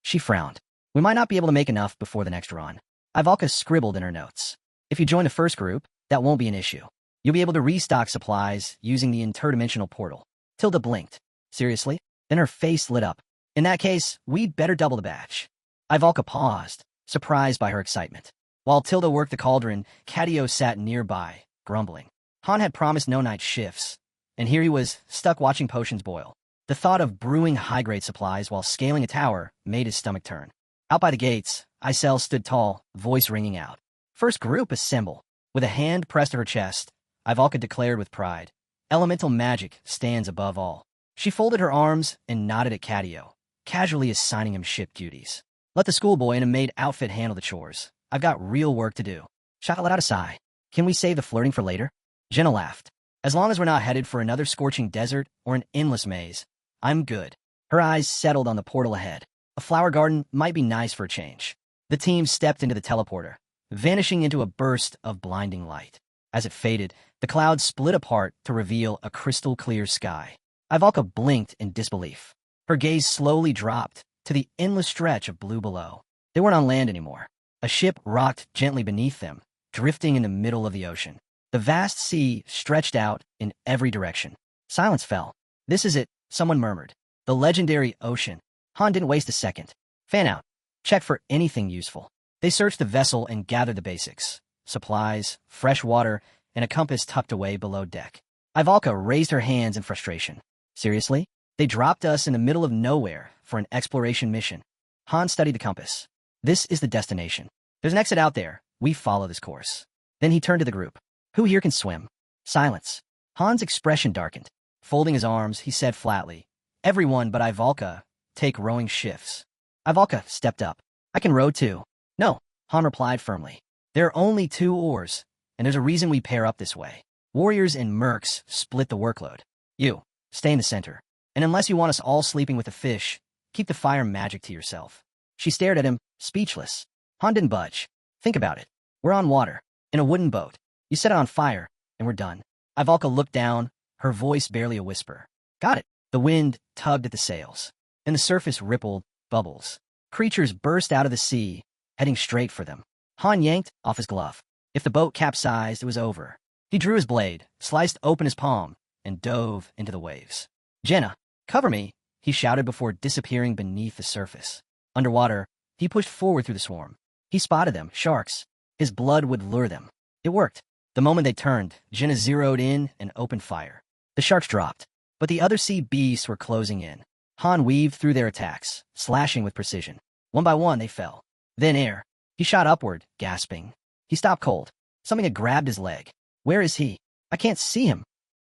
She frowned. We might not be able to make enough before the next run. Ivalka scribbled in her notes. If you join the first group, that won't be an issue. You'll be able to restock supplies using the interdimensional portal. Tilda blinked. Seriously? Then her face lit up. In that case, we'd better double the batch. Ivalka paused, surprised by her excitement. While Tilda worked the cauldron, Cadio sat nearby, grumbling. Han had promised no night shifts, and here he was, stuck watching potions boil. The thought of brewing high-grade supplies while scaling a tower made his stomach turn. Out by the gates, Isel stood tall, voice ringing out. First group, assemble. With a hand pressed to her chest, Ivalka declared with pride, elemental magic stands above all. She folded her arms and nodded at Cadio, casually assigning him ship duties. Let the schoolboy in a maid outfit handle the chores. I've got real work to do. Shaka let out a sigh. Can we save the flirting for later? Jenna laughed. As long as we're not headed for another scorching desert or an endless maze, I'm good. Her eyes settled on the portal ahead. A flower garden might be nice for a change. The team stepped into the teleporter, vanishing into a burst of blinding light. As it faded, the clouds split apart to reveal a crystal-clear sky. Ivalka blinked in disbelief. Her gaze slowly dropped to the endless stretch of blue below. They weren't on land anymore. A ship rocked gently beneath them, drifting in the middle of the ocean. The vast sea stretched out in every direction. Silence fell. This is it, someone murmured. The legendary ocean. Han didn't waste a second. Fan out. Check for anything useful. They searched the vessel and gathered the basics. Supplies, fresh water, and a compass tucked away below deck. Ivalka raised her hands in frustration. Seriously? They dropped us in the middle of nowhere for an exploration mission. Han studied the compass. This is the destination. There's an exit out there. We follow this course. Then he turned to the group. Who here can swim? Silence. Han's expression darkened. Folding his arms, he said flatly, everyone but Ivalka take rowing shifts. Ivalka stepped up. I can row too. No, Han replied firmly. There are only 2 oars, and there's a reason we pair up this way. Warriors and mercs split the workload. You, stay in the center. And unless you want us all sleeping with the fish, keep the fire magic to yourself. She stared at him, speechless. Han didn't budge. Think about it. We're on water, in a wooden boat. You set it on fire, and we're done. Ivalka looked down, her voice barely a whisper. Got it. The wind tugged at the sails, and the surface rippled, bubbles. Creatures burst out of the sea, heading straight for them. Han yanked off his glove. If the boat capsized, it was over. He drew his blade, sliced open his palm, and dove into the waves. Jenna, cover me, he shouted before disappearing beneath the surface. Underwater, he pushed forward through the swarm. He spotted them, sharks. His blood would lure them. It worked. The moment they turned, Jenna zeroed in and opened fire. The sharks dropped, but the other sea beasts were closing in. Han weaved through their attacks, slashing with precision. One by one, they fell. Then air. He shot upward, gasping. He stopped cold. Something had grabbed his leg. Where is he? I can't see him.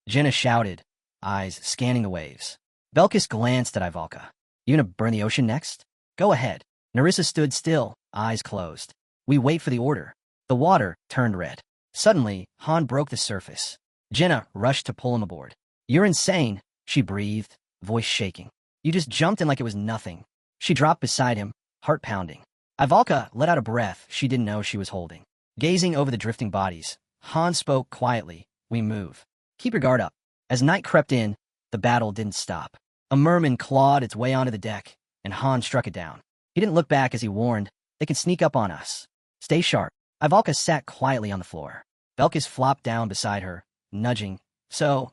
Jenna shouted, eyes scanning the waves. Belkis glanced at Ivalka. You gonna burn the ocean next? Go ahead. Narissa stood still, eyes closed. We wait for the order. The water turned red. Suddenly, Han broke the surface. Jenna rushed to pull him aboard. You're insane, she breathed, voice shaking. You just jumped in like it was nothing. She dropped beside him, heart pounding. Ivalka let out a breath she didn't know she was holding. Gazing over the drifting bodies, Han spoke quietly. We move. Keep your guard up. As night crept in, the battle didn't stop. A merman clawed its way onto the deck, and Han struck it down. He didn't look back as he warned, they can sneak up on us. Stay sharp. Ivalka sat quietly on the floor. Belkis flopped down beside her, nudging. So,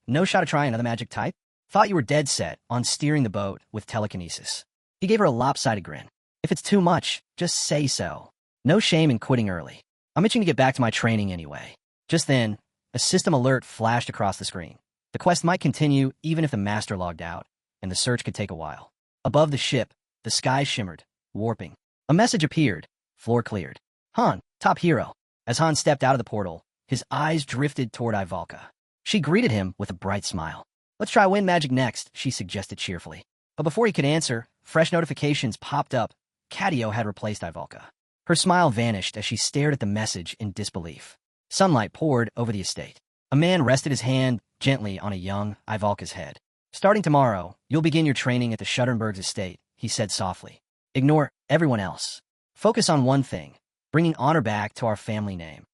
no shot of trying another magic type? Thought you were dead set on steering the boat with telekinesis. He gave her a lopsided grin. If it's too much, just say so. No shame in quitting early. I'm itching to get back to my training anyway. Just then, a system alert flashed across the screen. The quest might continue even if the master logged out, and the search could take a while. Above the ship, the sky shimmered, warping. A message appeared. Floor cleared. Han, top hero. As Han stepped out of the portal, his eyes drifted toward Ivalka. She greeted him with a bright smile. Let's try wind magic next, she suggested cheerfully. But before he could answer, fresh notifications popped up. Cadio had replaced Ivalka. Her smile vanished as she stared at the message in disbelief. Sunlight poured over the estate. A man rested his hand gently on a young Ivalka's head. Starting tomorrow, you'll begin your training at the Schuttenberg's estate, he said softly. Ignore everyone else. Focus on one thing, bringing honor back to our family name.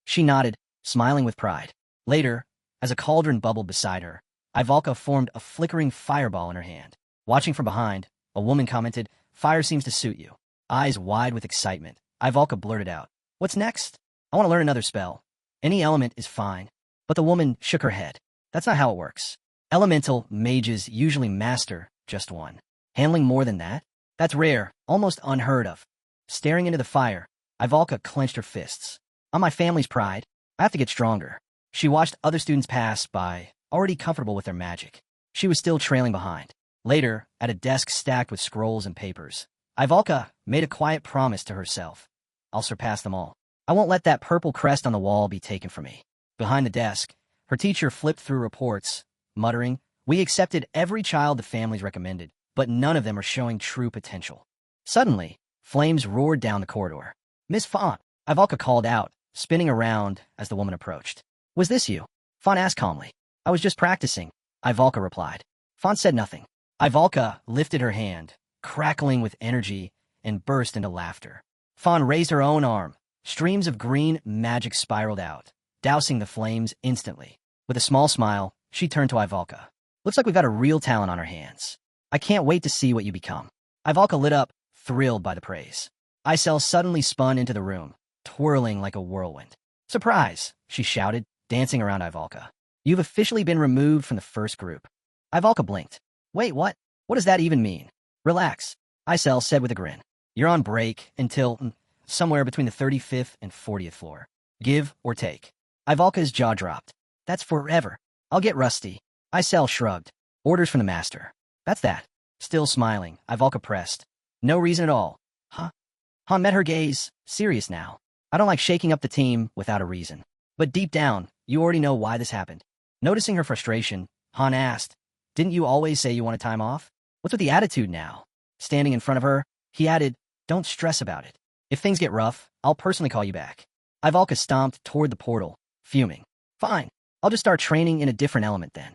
She nodded, smiling with pride. Later, as a cauldron bubbled beside her, Ivalka formed a flickering fireball in her hand. Watching from behind, a woman commented, Fire seems to suit you. Eyes wide with excitement, Ivalka blurted out, What's next? I want to learn another spell. Any element is fine. But the woman shook her head. That's not how it works. Elemental mages usually master just one. Handling more than that? That's rare, almost unheard of. Staring into the fire, Ivalka clenched her fists. On my family's pride, I have to get stronger. She watched other students pass by, already comfortable with their magic. She was still trailing behind. Later, at a desk stacked with scrolls and papers, Ivalka made a quiet promise to herself. I'll surpass them all. I won't let that purple crest on the wall be taken from me. Behind the desk, her teacher flipped through reports, muttering, we accepted every child the families recommended, but none of them are showing true potential. Suddenly, flames roared down the corridor. Miss Fawn, Ivalka called out, spinning around as the woman approached. Was this you? Fawn asked calmly. I was just practicing, Ivalka replied. Fawn said nothing. Ivalka lifted her hand, crackling with energy, and burst into laughter. Fawn raised her own arm. Streams of green magic spiraled out, dousing the flames instantly. With a small smile, she turned to Ivalka. Looks like we've got a real talent on our hands. I can't wait to see what you become. Ivalka lit up, thrilled by the praise. Isel suddenly spun into the room, twirling like a whirlwind. Surprise, she shouted, dancing around Ivalka. You've officially been removed from the first group. Ivalka blinked. Wait, what? What does that even mean? Relax, Isel said with a grin. You're on break until somewhere between the 35th and 40th floor. Give or take. Ivalka's jaw dropped. That's forever. I'll get rusty. Isel shrugged. Orders from the master. That's that. Still smiling, Ivalka pressed. No reason at all. Huh? Han met her gaze, serious now. I don't like shaking up the team without a reason. But deep down, you already know why this happened. Noticing her frustration, Han asked, didn't you always say you wanted time off? What's with the attitude now? Standing in front of her, he added, don't stress about it. If things get rough, I'll personally call you back. Ivalka stomped toward the portal, fuming. Fine, I'll just start training in a different element then.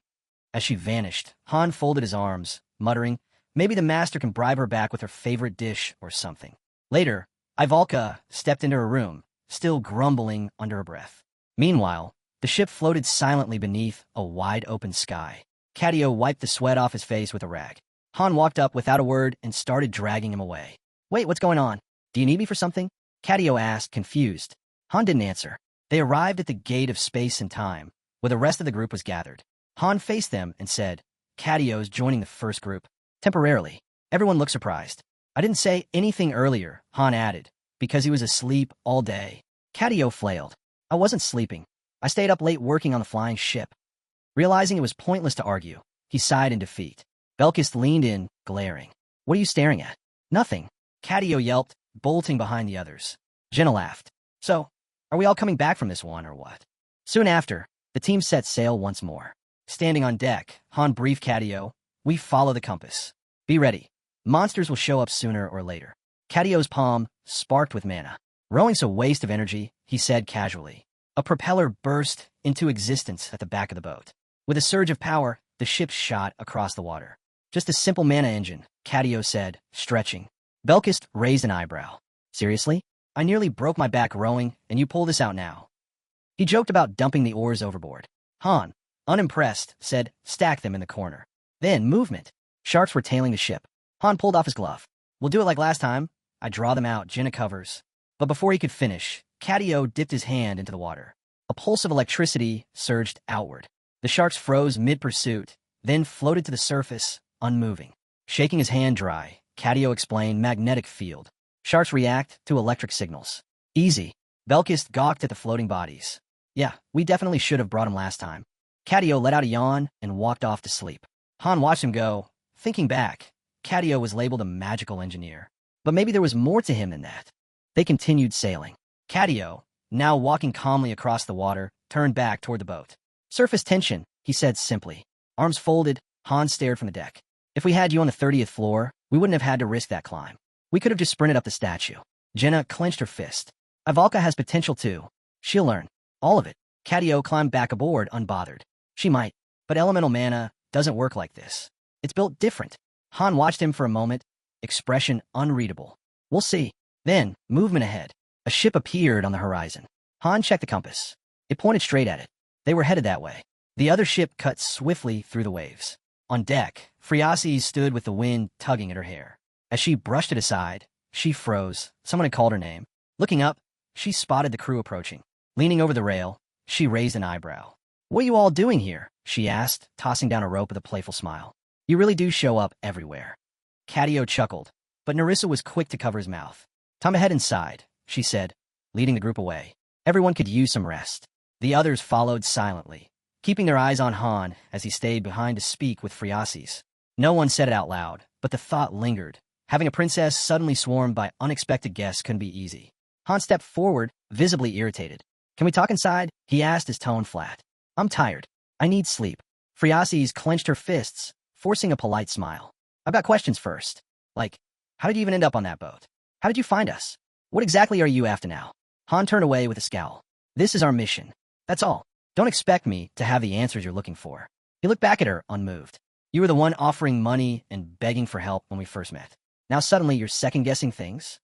As she vanished, Han folded his arms, muttering, maybe the master can bribe her back with her favorite dish or something. Later, Ivalka stepped into her room, still grumbling under her breath. Meanwhile, the ship floated silently beneath a wide-open sky. Cadio wiped the sweat off his face with a rag. Han walked up without a word and started dragging him away. Wait, what's going on? Do you need me for something? Cadio asked, confused. Han didn't answer. They arrived at the gate of space and time, where the rest of the group was gathered. Han faced them and said, Cadio's joining the first group. Temporarily. Everyone looked surprised. I didn't say anything earlier, Han added, because he was asleep all day. Cadio flailed. I wasn't sleeping. I stayed up late working on the flying ship. Realizing it was pointless to argue, he sighed in defeat. Belkis leaned in, glaring. What are you staring at? Nothing. Cadio yelped, bolting behind the others. Jenna laughed. So, are we all coming back from this one or what? Soon after, the team set sail once more. Standing on deck, Han briefed Cadio, we follow the compass. Be ready. Monsters will show up sooner or later. Cadio's palm sparked with mana. Rowing's a waste of energy, he said casually. A propeller burst into existence at the back of the boat. With a surge of power, the ship shot across the water. Just a simple mana engine, Cadio said, stretching. Belkis raised an eyebrow. Seriously? I nearly broke my back rowing, and you pull this out now. He joked about dumping the oars overboard. Han, unimpressed, said, stack them in the corner. Then, movement. Sharks were tailing the ship. Han pulled off his glove. We'll do it like last time. I draw them out, Jenna covers. But before he could finish, Cadio dipped his hand into the water. A pulse of electricity surged outward. The sharks froze mid-pursuit, then floated to the surface, unmoving. Shaking his hand dry, Cadio explained magnetic field. Sharks react to electric signals. Easy. Belkis gawked at the floating bodies. Yeah, we definitely should have brought him last time. Cadio let out a yawn and walked off to sleep. Han watched him go. Thinking back, Cadio was labeled a magical engineer. But maybe there was more to him than that. They continued sailing. Cadio, now walking calmly across the water, turned back toward the boat. Surface tension, he said simply. Arms folded, Han stared from the deck. If we had you on the 30th floor, we wouldn't have had to risk that climb. We could have just sprinted up the statue. Jenna clenched her fist. Ivalka has potential too. She'll learn. All of it. Cadio climbed back aboard, unbothered. She might, but elemental mana doesn't work like this. It's built different. Han watched him for a moment, expression unreadable. We'll see. Then, movement ahead. A ship appeared on the horizon. Han checked the compass. It pointed straight at it. They were headed that way. The other ship cut swiftly through the waves. On deck, Friasi stood with the wind tugging at her hair. As she brushed it aside, she froze. Someone had called her name. Looking up, she spotted the crew approaching. Leaning over the rail, she raised an eyebrow. What are you all doing here? She asked, tossing down a rope with a playful smile. You really do show up everywhere. Catio chuckled, but Narissa was quick to cover his mouth. "Time to head inside," she said, leading the group away. Everyone could use some rest. The others followed silently, keeping their eyes on Han as he stayed behind to speak with Phreases. No one said it out loud, but the thought lingered. Having a princess suddenly swarmed by unexpected guests couldn't be easy. Han stepped forward, visibly irritated. "Can we talk inside?" he asked, his tone flat. "I'm tired. I need sleep." Phreases clenched her fists, forcing a polite smile. "I've got questions first. Like, how did you even end up on that boat? How did you find us? What exactly are you after now?" Han turned away with a scowl. "This is our mission. That's all. Don't expect me to have the answers you're looking for." He looked back at her, unmoved. "You were the one offering money and begging for help when we first met. Now suddenly you're second-guessing things?"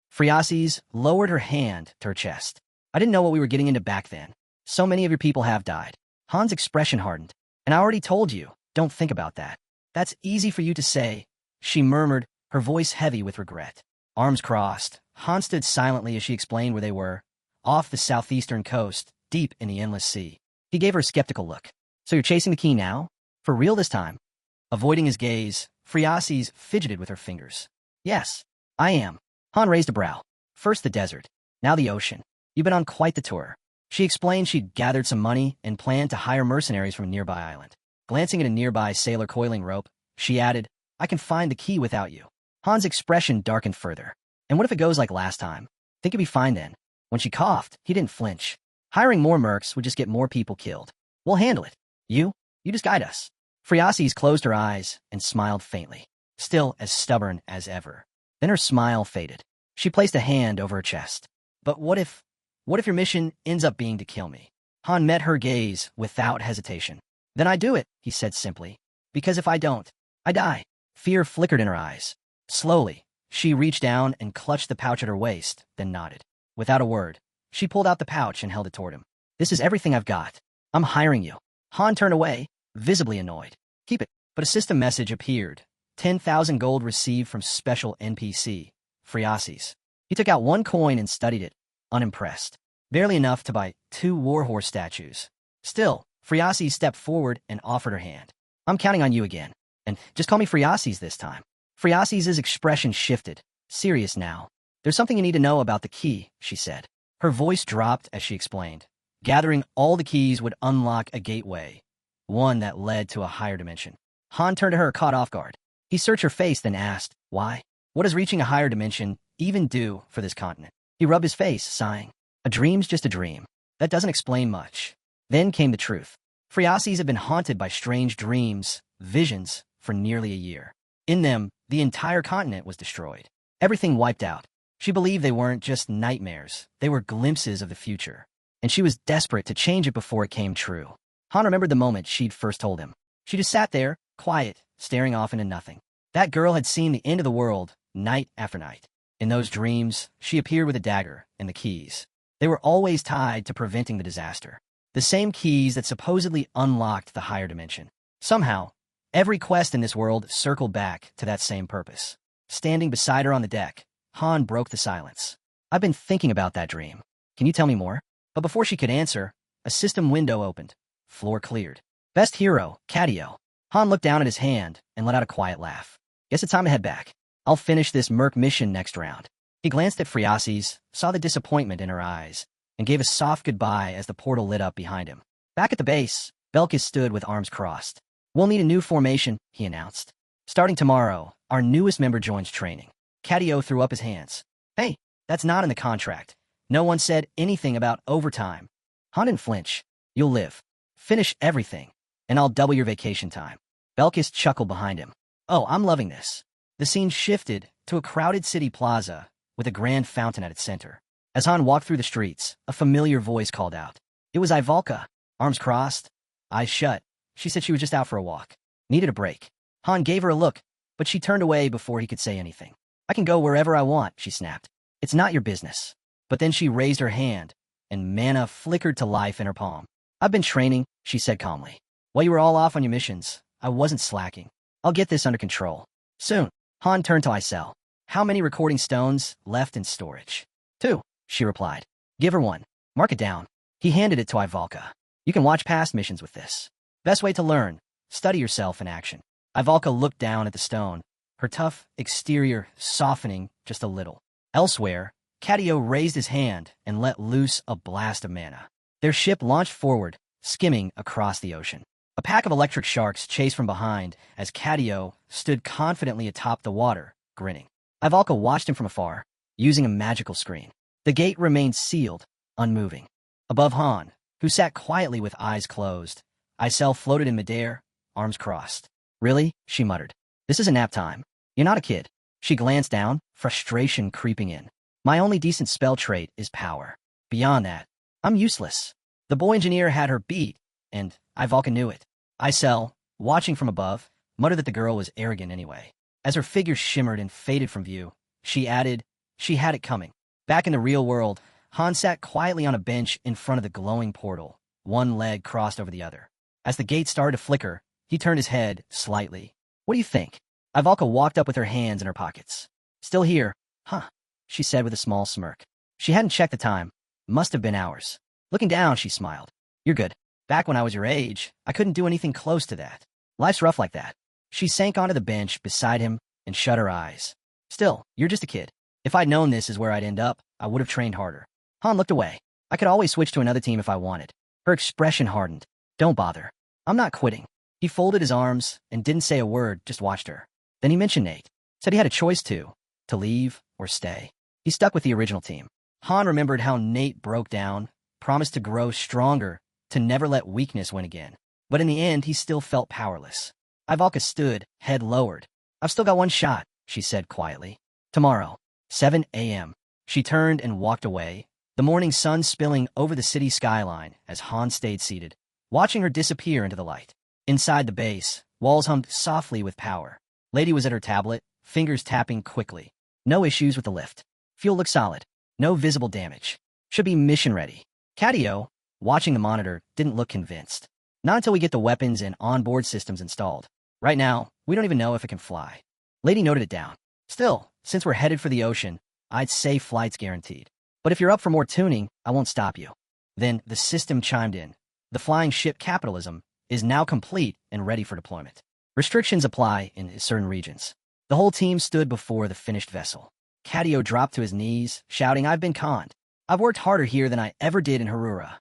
Phreases lowered her hand to her chest. "I didn't know what we were getting into back then. So many of your people have died." Han's expression hardened. "And I already told you, don't think about that." "That's easy for you to say," she murmured, her voice heavy with regret. Arms crossed, Han stood silently as she explained where they were, off the southeastern coast, deep in the endless sea. He gave her a skeptical look. "So you're chasing the key now? For real this time?" Avoiding his gaze, Phreases fidgeted with her fingers. "Yes, I am." Han raised a brow. "First the desert, now the ocean. You've been on quite the tour." She explained she'd gathered some money and planned to hire mercenaries from a nearby island. Glancing at a nearby sailor coiling rope, she added, "I can find the key without you." Han's expression darkened further. "And what if it goes like last time? Think you'd be fine then." When she coughed, he didn't flinch. "Hiring more mercs would just get more people killed. We'll handle it. You just guide us." Phreases closed her eyes and smiled faintly, still as stubborn as ever. Then her smile faded. She placed a hand over her chest. "But what if your mission ends up being to kill me?" Han met her gaze without hesitation. "Then I do it," he said simply. "Because if I don't, I die." Fear flickered in her eyes. Slowly, she reached down and clutched the pouch at her waist, then nodded. Without a word, she pulled out the pouch and held it toward him. "This is everything I've got. I'm hiring you." Han turned away, visibly annoyed. "Keep it." But a system message appeared. 10,000 gold received from special NPC, Phreases. He took out one coin and studied it, unimpressed. Barely enough to buy 2 warhorse statues. Still, Phreases stepped forward and offered her hand. "I'm counting on you again. And just call me Phreases this time." Phreases' expression shifted, serious now. "There's something you need to know about the key," she said. Her voice dropped as she explained. Gathering all the keys would unlock a gateway, one that led to a higher dimension. Han turned to her, caught off guard. He searched her face, then asked, "Why? What does reaching a higher dimension even do for this continent?" He rubbed his face, sighing. "A dream's just a dream. That doesn't explain much." Then came the truth. Phreases had been haunted by strange dreams, visions, for nearly a year. In them, the entire continent was destroyed. Everything wiped out. She believed they weren't just nightmares, they were glimpses of the future. And she was desperate to change it before it came true. Han remembered the moment she'd first told him. She just sat there, quiet, staring off into nothing. That girl had seen the end of the world, night after night. In those dreams, she appeared with a dagger and the keys. They were always tied to preventing the disaster. The same keys that supposedly unlocked the higher dimension. Somehow, every quest in this world circled back to that same purpose. Standing beside her on the deck, Han broke the silence. "I've been thinking about that dream. Can you tell me more?" But before she could answer, a system window opened. Floor cleared. "Best hero, Catio." Han looked down at his hand and let out a quiet laugh. "Guess it's time to head back. I'll finish this merc mission next round." He glanced at Phreases, saw the disappointment in her eyes, and gave a soft goodbye as the portal lit up behind him. Back at the base, Belkis stood with arms crossed. "We'll need a new formation," he announced. "Starting tomorrow, our newest member joins training." Catio threw up his hands. "Hey, that's not in the contract. No one said anything about overtime." Han didn't flinch. "You'll live. Finish everything, and I'll double your vacation time." Belkis chuckled behind him. "Oh, I'm loving this." The scene shifted to a crowded city plaza with a grand fountain at its center. As Han walked through the streets, a familiar voice called out. It was Ivalka, arms crossed, eyes shut. She said she was just out for a walk. Needed a break. Han gave her a look, but she turned away before he could say anything. "I can go wherever I want," she snapped. "It's not your business." But then she raised her hand, and mana flickered to life in her palm. "I've been training," she said calmly. "While you were all off on your missions, I wasn't slacking. I'll get this under control. Soon." Han turned to Isel. "How many recording stones left in storage?" 2, she replied. "Give her one. Mark it down." He handed it to Ivalka. "You can watch past missions with this. Best way to learn, study yourself in action." Ivalka looked down at the stone, her tough exterior softening just a little. Elsewhere, Catio raised his hand and let loose a blast of mana. Their ship launched forward, skimming across the ocean. A pack of electric sharks chased from behind as Catio stood confidently atop the water, grinning. Ivalka watched him from afar, using a magical screen. The gate remained sealed, unmoving. Above Han, who sat quietly with eyes closed, Isel floated in midair, arms crossed. "Really?" she muttered. "This isn't nap time. You're not a kid." She glanced down, frustration creeping in. "My only decent spell trait is power. Beyond that, I'm useless." The boy engineer had her beat, and Ivalka knew it. Isel, watching from above, muttered that the girl was arrogant anyway. As her figure shimmered and faded from view, she added, she had it coming. Back in the real world, Han sat quietly on a bench in front of the glowing portal, one leg crossed over the other. As the gate started to flicker, he turned his head slightly. "What do you think?" Ivalka walked up with her hands in her pockets. "Still here, huh?" she said with a small smirk. She hadn't checked the time. Must have been hours. Looking down, she smiled. "You're good. Back when I was your age, I couldn't do anything close to that. Life's rough like that." She sank onto the bench beside him and shut her eyes. "Still, you're just a kid. If I'd known this is where I'd end up, I would have trained harder." Han looked away. "I could always switch to another team if I wanted." Her expression hardened. "Don't bother. I'm not quitting." He folded his arms and didn't say a word, just watched her. Then he mentioned Nate. Said he had a choice to leave or stay. He stuck with the original team. Han remembered how Nate broke down, promised to grow stronger, to never let weakness win again. But in the end, he still felt powerless. Ivalka stood, head lowered. "I've still got one shot," she said quietly. "Tomorrow, 7 a.m. She turned and walked away, the morning sun spilling over the city skyline as Han stayed seated, watching her disappear into the light. Inside the base, walls hummed softly with power. Lady was at her tablet, fingers tapping quickly. No issues with the lift. Fuel looked solid. No visible damage. Should be mission ready. Catio, watching the monitor, didn't look convinced. "Not until we get the weapons and onboard systems installed. Right now, we don't even know if it can fly." Lady noted it down. "Still, since we're headed for the ocean, I'd say flight's guaranteed. But if you're up for more tuning, I won't stop you." Then the system chimed in. "The flying ship capitalism is now complete and ready for deployment. Restrictions apply in certain regions." The whole team stood before the finished vessel. Catio dropped to his knees, shouting, "I've been conned. I've worked harder here than I ever did in Harura."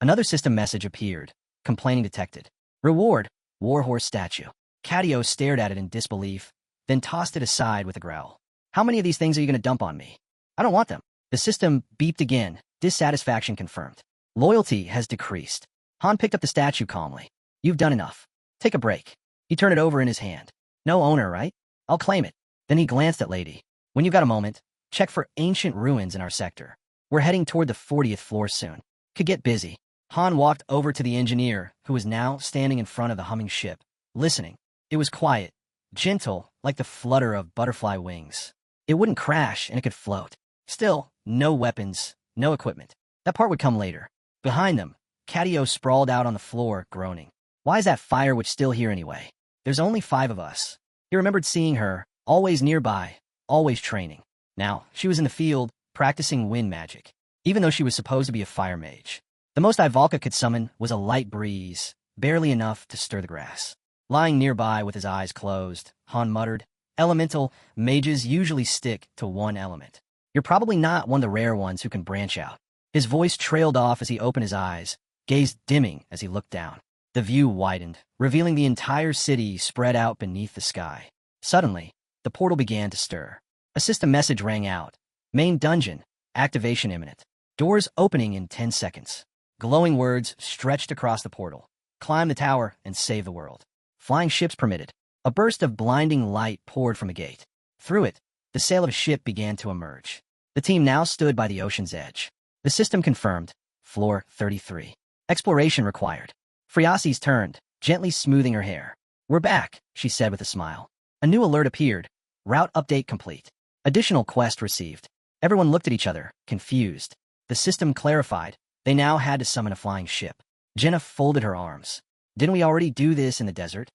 Another system message appeared. Complaining detected. "Reward, Warhorse statue." Catio stared at it in disbelief, then tossed it aside with a growl. "How many of these things are you going to dump on me? I don't want them." The system beeped again, dissatisfaction confirmed. "Loyalty has decreased." Han picked up the statue calmly. "You've done enough. Take a break." He turned it over in his hand. "No owner, right? I'll claim it." Then he glanced at Lady. "When you've got a moment, check for ancient ruins in our sector. We're heading toward the 40th floor soon. Could get busy." Han walked over to the engineer, who was now standing in front of the humming ship, listening. It was quiet, gentle, like the flutter of butterfly wings. It wouldn't crash, and it could float. Still, no weapons, no equipment. That part would come later. Behind them, Catio sprawled out on the floor, groaning. "Why is that firewitch still here anyway? There's only 5 of us." He remembered seeing her, always nearby, always training. Now, she was in the field, practicing wind magic, even though she was supposed to be a fire mage. The most Ivalka could summon was a light breeze, barely enough to stir the grass. Lying nearby with his eyes closed, Han muttered, "Elemental mages usually stick to one element. You're probably not one of the rare ones who can branch out." His voice trailed off as he opened his eyes, gaze dimming as he looked down. The view widened, revealing the entire city spread out beneath the sky. Suddenly, the portal began to stir. A system message rang out. "Main dungeon, activation imminent. Doors opening in 10 seconds. Glowing words stretched across the portal. Climb the tower and save the world. Flying ships permitted." A burst of blinding light poured from a gate. Through it, the sail of a ship began to emerge. The team now stood by the ocean's edge. The system confirmed. Floor 33. Exploration required. Friasis turned, gently smoothing her hair. "We're back," she said with a smile. A new alert appeared. Route update complete. Additional quest received. Everyone looked at each other, confused. The system clarified. They now had to summon a flying ship. Jenna folded her arms. "Didn't we already do this in the desert?"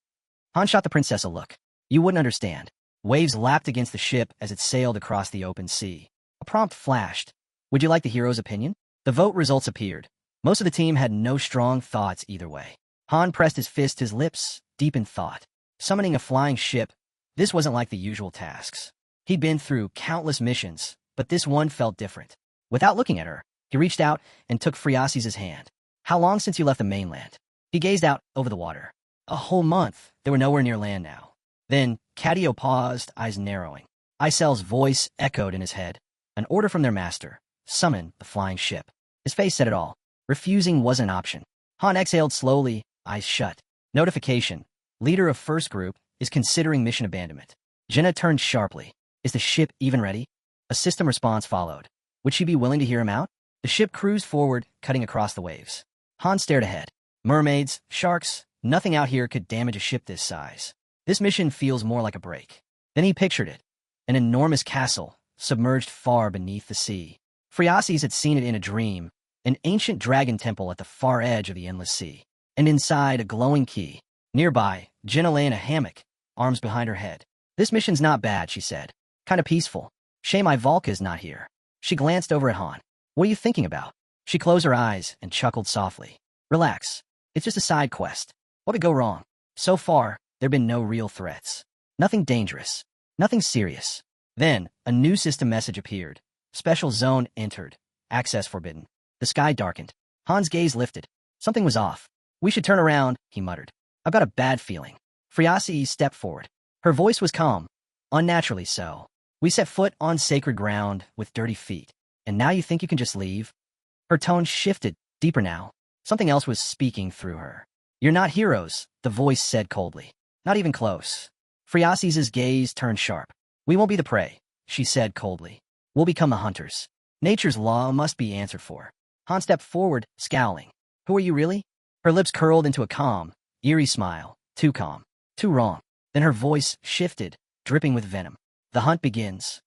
Han shot the princess a look. "You wouldn't understand." Waves lapped against the ship as it sailed across the open sea. A prompt flashed. "Would you like the hero's opinion?" The vote results appeared. Most of the team had no strong thoughts either way. Han pressed his fist to his lips, deep in thought. Summoning a flying ship, This wasn't like the usual tasks. He'd been through countless missions, but this one felt different. Without looking at her, he reached out and took Phreases' hand. How long since you left the mainland? He gazed out over the water. A whole month. They were nowhere near land now. Then, Cadio paused, eyes narrowing. Icel's voice echoed in his head. An order from their master. Summon the flying ship. His face said it all. Refusing wasn't an option. Han exhaled slowly, eyes shut. Notification. Leader of first group is considering mission abandonment. Jenna turned sharply. Is the ship even ready? A system response followed. Would she be willing to hear him out? The ship cruised forward, cutting across the waves. Han stared ahead. Mermaids, sharks, nothing out here could damage a ship this size. This mission feels more like a break. Then he pictured it. An enormous castle, submerged far beneath the sea. Phreases had seen it in a dream, an ancient dragon temple at the far edge of the endless sea. And inside, a glowing key. Nearby, Jenna lay in a hammock, arms behind her head. This mission's not bad, she said. Kinda peaceful. Shame Ivalka's not here. She glanced over at Han. What are you thinking about? She closed her eyes and chuckled softly. Relax. It's just a side quest. What could go wrong? So far, there've been no real threats. Nothing dangerous. Nothing serious. Then, a new system message appeared. Special zone entered. Access forbidden. The sky darkened. Han's gaze lifted. Something was off. We should turn around, he muttered. I've got a bad feeling. Phreases stepped forward. Her voice was calm. Unnaturally so. We set foot on sacred ground with dirty feet. And now you think you can just leave? Her tone shifted, deeper now. Something else was speaking through her. You're not heroes, the voice said coldly. Not even close. Phreases' gaze turned sharp. We won't be the prey, she said coldly. We'll become the hunters. Nature's law must be answered for. Han stepped forward, scowling. Who are you really? Her lips curled into a calm, eerie smile. Too calm. Too wrong. Then her voice shifted, dripping with venom. The hunt begins.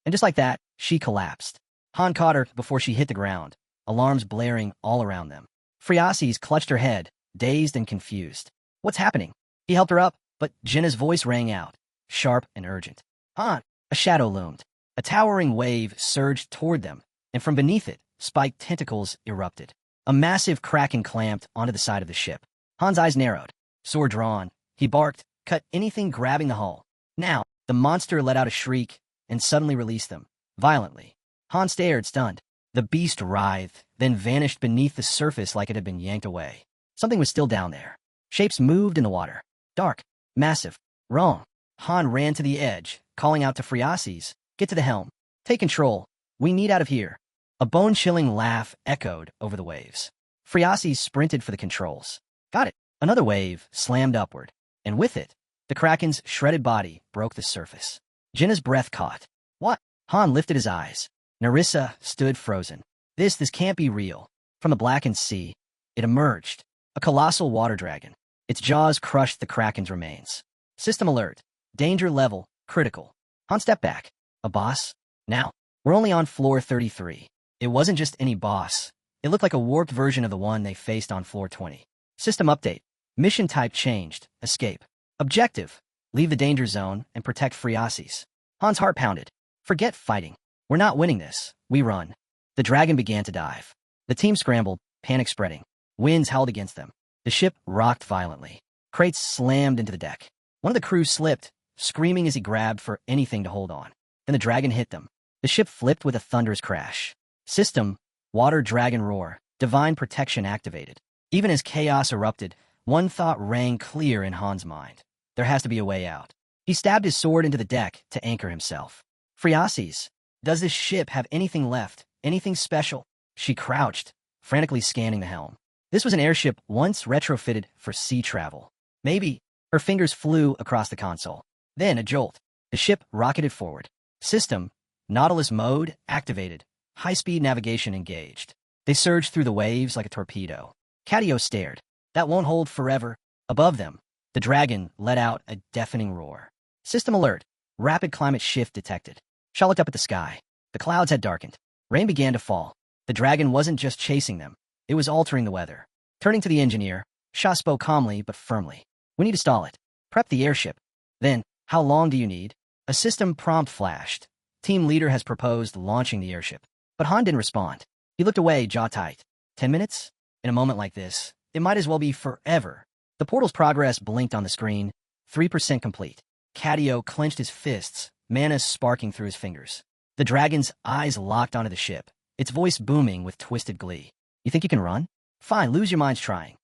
And just like that, she collapsed. Han caught her before she hit the ground, alarms blaring all around them. Phreases clutched her head, dazed and confused. What's happening? He helped her up, but Jenna's voice rang out, sharp and urgent. Han! A shadow loomed. A towering wave surged toward them, and from beneath it, spiked tentacles erupted. A massive kraken clamped onto the side of the ship. Han's eyes narrowed. Sword drawn, he barked, cut anything grabbing the hull. Now, the monster let out a shriek and suddenly released them, violently. Han stared, stunned. The beast writhed, then vanished beneath the surface like it had been yanked away. Something was still down there. Shapes moved in the water. Dark, massive, wrong. Han ran to the edge, calling out to Phreases, get to the helm. Take control. We need out of here. A bone-chilling laugh echoed over the waves. Phreases sprinted for the controls. Got it. Another wave slammed upward, and with it, the Kraken's shredded body broke the surface. Jenna's breath caught. What? Han lifted his eyes. Narissa stood frozen. This can't be real. From the blackened sea, it emerged. A colossal water dragon. Its jaws crushed the Kraken's remains. System alert. Danger level, critical. Han stepped back. A boss? Now, we're only on floor 33. It wasn't just any boss. It looked like a warped version of the one they faced on floor 20. System update. Mission type changed. Escape. Objective. Leave the danger zone and protect Phreases. Han's heart pounded. Forget fighting. We're not winning this. We run. The dragon began to dive. The team scrambled, panic spreading. Winds howled against them. The ship rocked violently. Crates slammed into the deck. One of the crew slipped, screaming as he grabbed for anything to hold on. Then the dragon hit them. The ship flipped with a thunderous crash. System, water dragon roar, divine protection activated. Even as chaos erupted, one thought rang clear in Han's mind. There has to be a way out. He stabbed his sword into the deck to anchor himself. Phreases, does this ship have anything left? Anything special? She crouched, frantically scanning the helm. This was an airship once retrofitted for sea travel. Maybe. Her fingers flew across the console. Then a jolt. The ship rocketed forward. System, Nautilus mode, activated. High-speed navigation engaged. They surged through the waves like a torpedo. Cadio stared. That won't hold forever. Above them, the dragon let out a deafening roar. System alert. Rapid climate shift detected. Shaw looked up at the sky. The clouds had darkened. Rain began to fall. The dragon wasn't just chasing them. It was altering the weather. Turning to the engineer, Shaw spoke calmly but firmly. We need to stall it. Prep the airship. Then, how long do you need? A system prompt flashed. Team leader has proposed launching the airship. But Han didn't respond. He looked away, jaw tight. 10 minutes? In a moment like this, it might as well be forever. The portal's progress blinked on the screen. 3% complete. Catio clenched his fists, mana sparking through his fingers. The dragon's eyes locked onto the ship, its voice booming with twisted glee. You think you can run? Fine, lose your minds trying.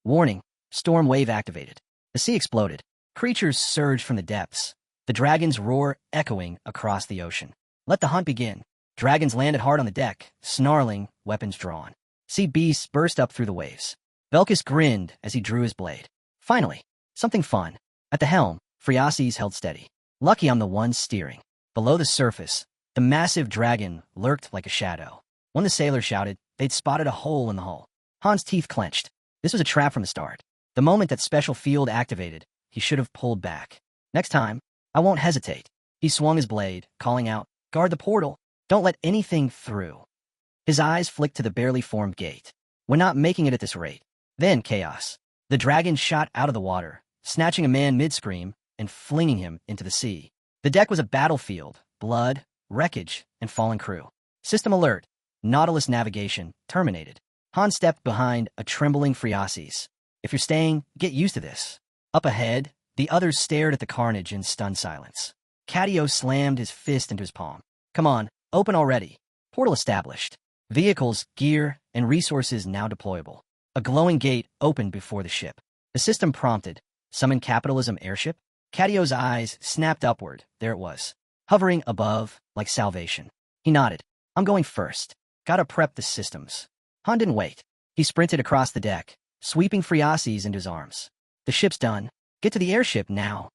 Warning, storm wave activated. The sea exploded. Creatures surged from the depths, the dragon's roar echoing across the ocean. Let the hunt begin. Dragons landed hard on the deck, snarling, weapons drawn. Sea beasts burst up through the waves. Velkus grinned as he drew his blade. Finally, something fun. At the helm, Phreaces held steady. Lucky I'm the one steering. Below the surface, the massive dragon lurked like a shadow. When the sailors shouted, they'd spotted a hole in the hull. Han's teeth clenched. This was a trap from the start. The moment that special field activated, he should have pulled back. Next time, I won't hesitate. He swung his blade, calling out, guard the portal. Don't let anything through. His eyes flicked to the barely formed gate. We're not making it at this rate. Then chaos. The dragon shot out of the water, snatching a man mid-scream and flinging him into the sea. The deck was a battlefield, blood, wreckage, and fallen crew. System alert. Nautilus navigation terminated. Han stepped behind a trembling Phreaces. If you're staying, get used to this. Up ahead, the others stared at the carnage in stunned silence. Catio slammed his fist into his palm. Come on, open already. Portal established. Vehicles, gear, and resources now deployable. A glowing gate opened before the ship. The system prompted, summon capitalism airship? Catio's eyes snapped upward. There it was, hovering above like salvation. He nodded. I'm going first. Gotta prep the systems. Han didn't wait. He sprinted across the deck, sweeping Phreaces into his arms. The ship's done. Get to the airship now.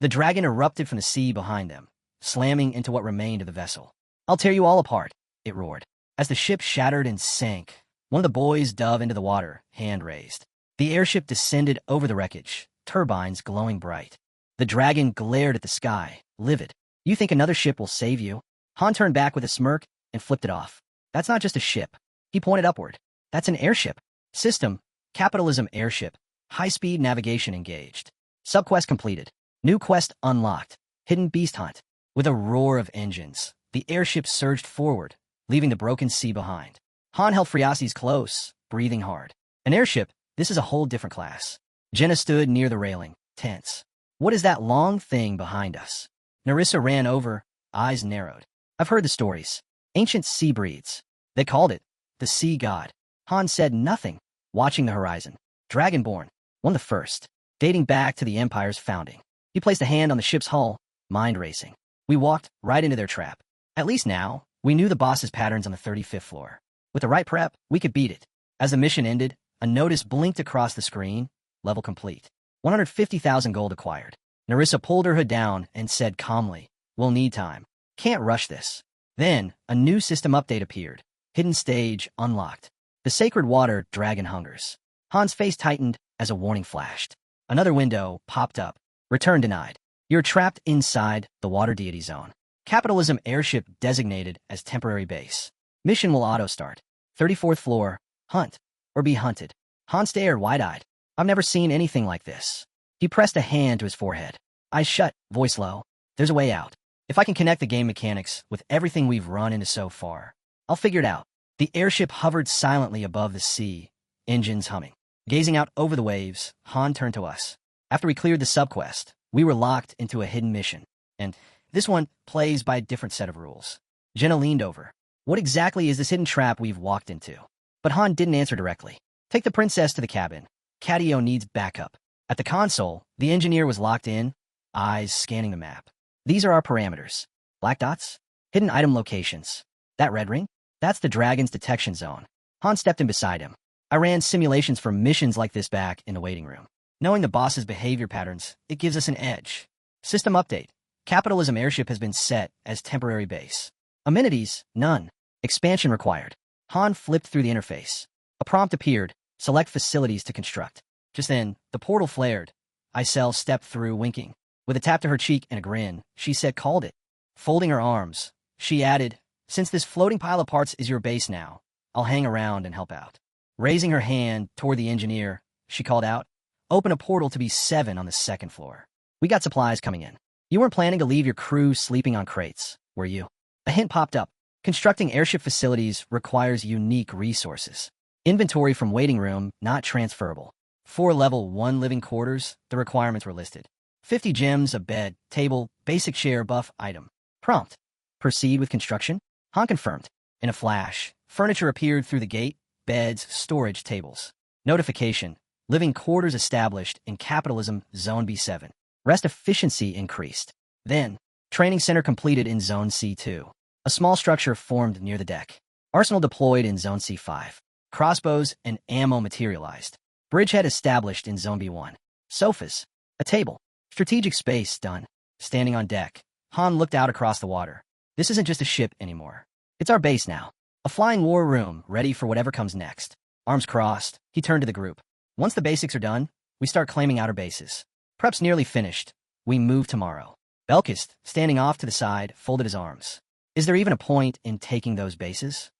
The dragon erupted from the sea behind them, slamming into what remained of the vessel. I'll tear you all apart, it roared. As the ship shattered and sank, one of the boys dove into the water, hand raised. The airship descended over the wreckage, turbines glowing bright. The dragon glared at the sky, livid. You think another ship will save you? Han turned back with a smirk and flipped it off. That's not just a ship. He pointed upward. That's an airship. System, capitalism airship. High-speed navigation engaged. Subquest completed. New quest unlocked. Hidden beast hunt. With a roar of engines, the airship surged forward, leaving the broken sea behind. Han held Phreaces close, breathing hard. An airship, this is a whole different class. Jenna stood near the railing, tense. What is that long thing behind us? Nerissa ran over, eyes narrowed. I've heard the stories. Ancient sea breeds. They called it the sea god. Han said nothing, watching the horizon. Dragonborn, one of the first, dating back to the Empire's founding. He placed a hand on the ship's hull, mind racing. We walked right into their trap. At least now, we knew the boss's patterns on the 35th floor. With the right prep, we could beat it. As the mission ended, a notice blinked across the screen. Level complete. 150,000 gold acquired. Nerissa pulled her hood down and said calmly, we'll need time. Can't rush this. Then, a new system update appeared. Hidden stage unlocked. The sacred water dragon hungers. Han's face tightened as a warning flashed. Another window popped up. Return denied. You're trapped inside the water deity zone. Capitalism airship designated as temporary base. Mission will auto-start. 34th floor. Hunt. Or be hunted. Han stared wide-eyed. I've never seen anything like this. He pressed a hand to his forehead. Eyes shut, voice low. There's a way out. If I can connect the game mechanics with everything we've run into so far, I'll figure it out. The airship hovered silently above the sea, engines humming. Gazing out over the waves, Han turned to us. After we cleared the subquest, we were locked into a hidden mission. And this one plays by a different set of rules. Jenna leaned over. What exactly is this hidden trap we've walked into? But Han didn't answer directly. Take the princess to the cabin. Catio needs backup. At the console, the engineer was locked in, eyes scanning the map. These are our parameters. Black dots? Hidden item locations. That red ring? That's the dragon's detection zone. Han stepped in beside him. I ran simulations for missions like this back in the waiting room. Knowing the boss's behavior patterns, it gives us an edge. System update. Capitalism airship has been set as temporary base. Amenities, none. Expansion required. Han flipped through the interface. A prompt appeared. Select facilities to construct. Just then, the portal flared. Isel stepped through, winking. With a tap to her cheek and a grin, she said, called it. Folding her arms, she added, since this floating pile of parts is your base now, I'll hang around and help out. Raising her hand toward the engineer, she called out, open a portal to B7 on the 2nd floor. We got supplies coming in. You weren't planning to leave your crew sleeping on crates, were you? A hint popped up. Constructing airship facilities requires unique resources. Inventory from waiting room, not transferable. For level 1 living quarters, the requirements were listed. 50 gems, a bed, table, basic share buff item. Prompt. Proceed with construction? Han confirmed. In a flash, furniture appeared through the gate, beds, storage tables. Notification. Living quarters established in Capitalism Zone B7. Rest efficiency increased. Then, training center completed in Zone C2. A small structure formed near the deck. Arsenal deployed in Zone C5. Crossbows and ammo materialized. Bridgehead established in Zone B1. Sofas. A table. Strategic space done. Standing on deck, Han looked out across the water. This isn't just a ship anymore. It's our base now. A flying war room ready for whatever comes next. Arms crossed, he turned to the group. Once the basics are done, we start claiming outer bases. Prep's nearly finished. We move tomorrow. Belkist, standing off to the side, folded his arms. Is there even a point in taking those bases?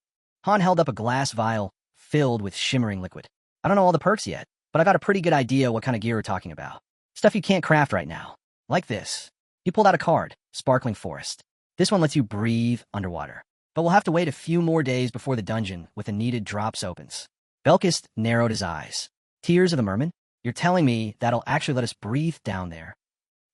Han held up a glass vial filled with shimmering liquid. I don't know all the perks yet, but I got a pretty good idea what kind of gear we're talking about. Stuff you can't craft right now. Like this. He pulled out a card, Sparkling Forest. This one lets you breathe underwater. But we'll have to wait a few more days before the dungeon with the needed drops opens. Belkist narrowed his eyes. Tears of the Merman? You're telling me that'll actually let us breathe down there?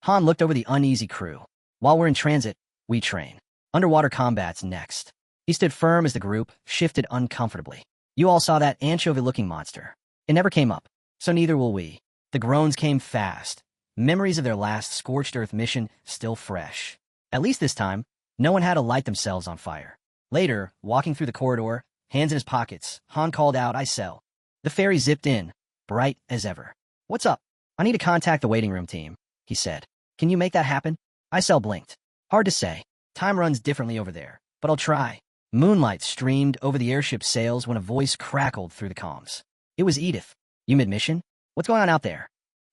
Han looked over the uneasy crew. While we're in transit, we train. Underwater combat's next. He stood firm as the group shifted uncomfortably. You all saw that anchovy-looking monster. It never came up, so neither will we. The groans came fast. Memories of their last scorched earth mission still fresh. At least this time, no one had to light themselves on fire. Later, walking through the corridor, hands in his pockets, Han called out, I sell. The ferry zipped in, bright as ever. What's up? I need to contact the waiting room team, he said. Can you make that happen? I sell blinked. Hard to say. Time runs differently over there, but I'll try. Moonlight streamed over the airship's sails when a voice crackled through the comms. It was Edith. You mid-mission? What's going on out there?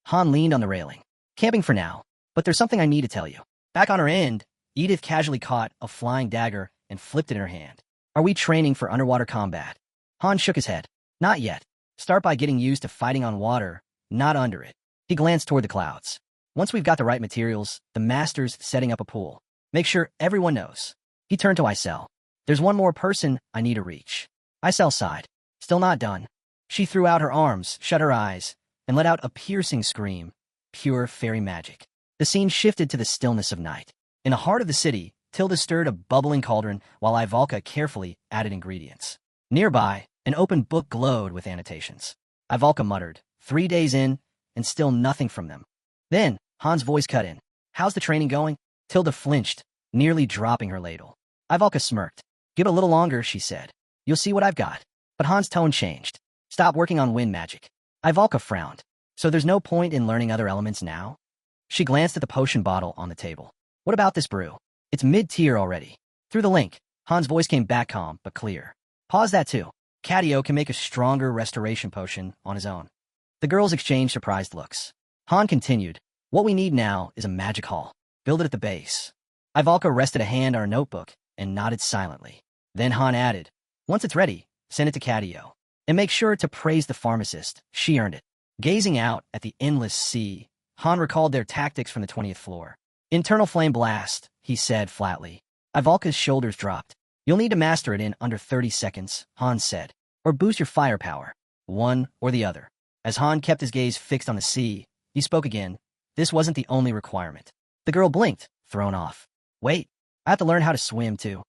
Han leaned on the railing. Camping for now, but there's something I need to tell you. Back on her end, Edith casually caught a flying dagger and flipped it in her hand. Are we training for underwater combat? Han shook his head. Not yet. Start by getting used to fighting on water, not under it. He glanced toward the clouds. Once we've got the right materials, the master's setting up a pool. Make sure everyone knows. He turned to Isel. There's one more person I need to reach. Isel sighed. Still not done. She threw out her arms, shut her eyes, and let out a piercing scream. Pure fairy magic. The scene shifted to the stillness of night. In the heart of the city, Tilda stirred a bubbling cauldron while Ivalka carefully added ingredients. Nearby, an open book glowed with annotations. Ivalka muttered, 3 days in, and still nothing from them. Then, Han's voice cut in. How's the training going? Tilda flinched, nearly dropping her ladle. Ivalka smirked. Give it a little longer, she said. You'll see what I've got. But Han's tone changed. Stop working on wind magic. Ivalka frowned. So there's no point in learning other elements now? She glanced at the potion bottle on the table. What about this brew? It's mid-tier already. Through the link, Han's voice came back calm, but clear. Pause that too. Cadio can make a stronger restoration potion on his own. The girls exchanged surprised looks. Han continued, what we need now is a magic hall. Build it at the base. Ivalka rested a hand on her notebook and nodded silently. Then Han added, once it's ready, send it to Cadio. And make sure to praise the pharmacist. She earned it. Gazing out at the endless sea, Han recalled their tactics from the 20th floor. Internal flame blast, he said flatly. Ivalka's shoulders dropped. You'll need to master it in under 30 seconds, Han said. Or boost your firepower. One or the other. As Han kept his gaze fixed on the sea, he spoke again. This wasn't the only requirement. The girl blinked, thrown off. Wait, I have to learn how to swim too.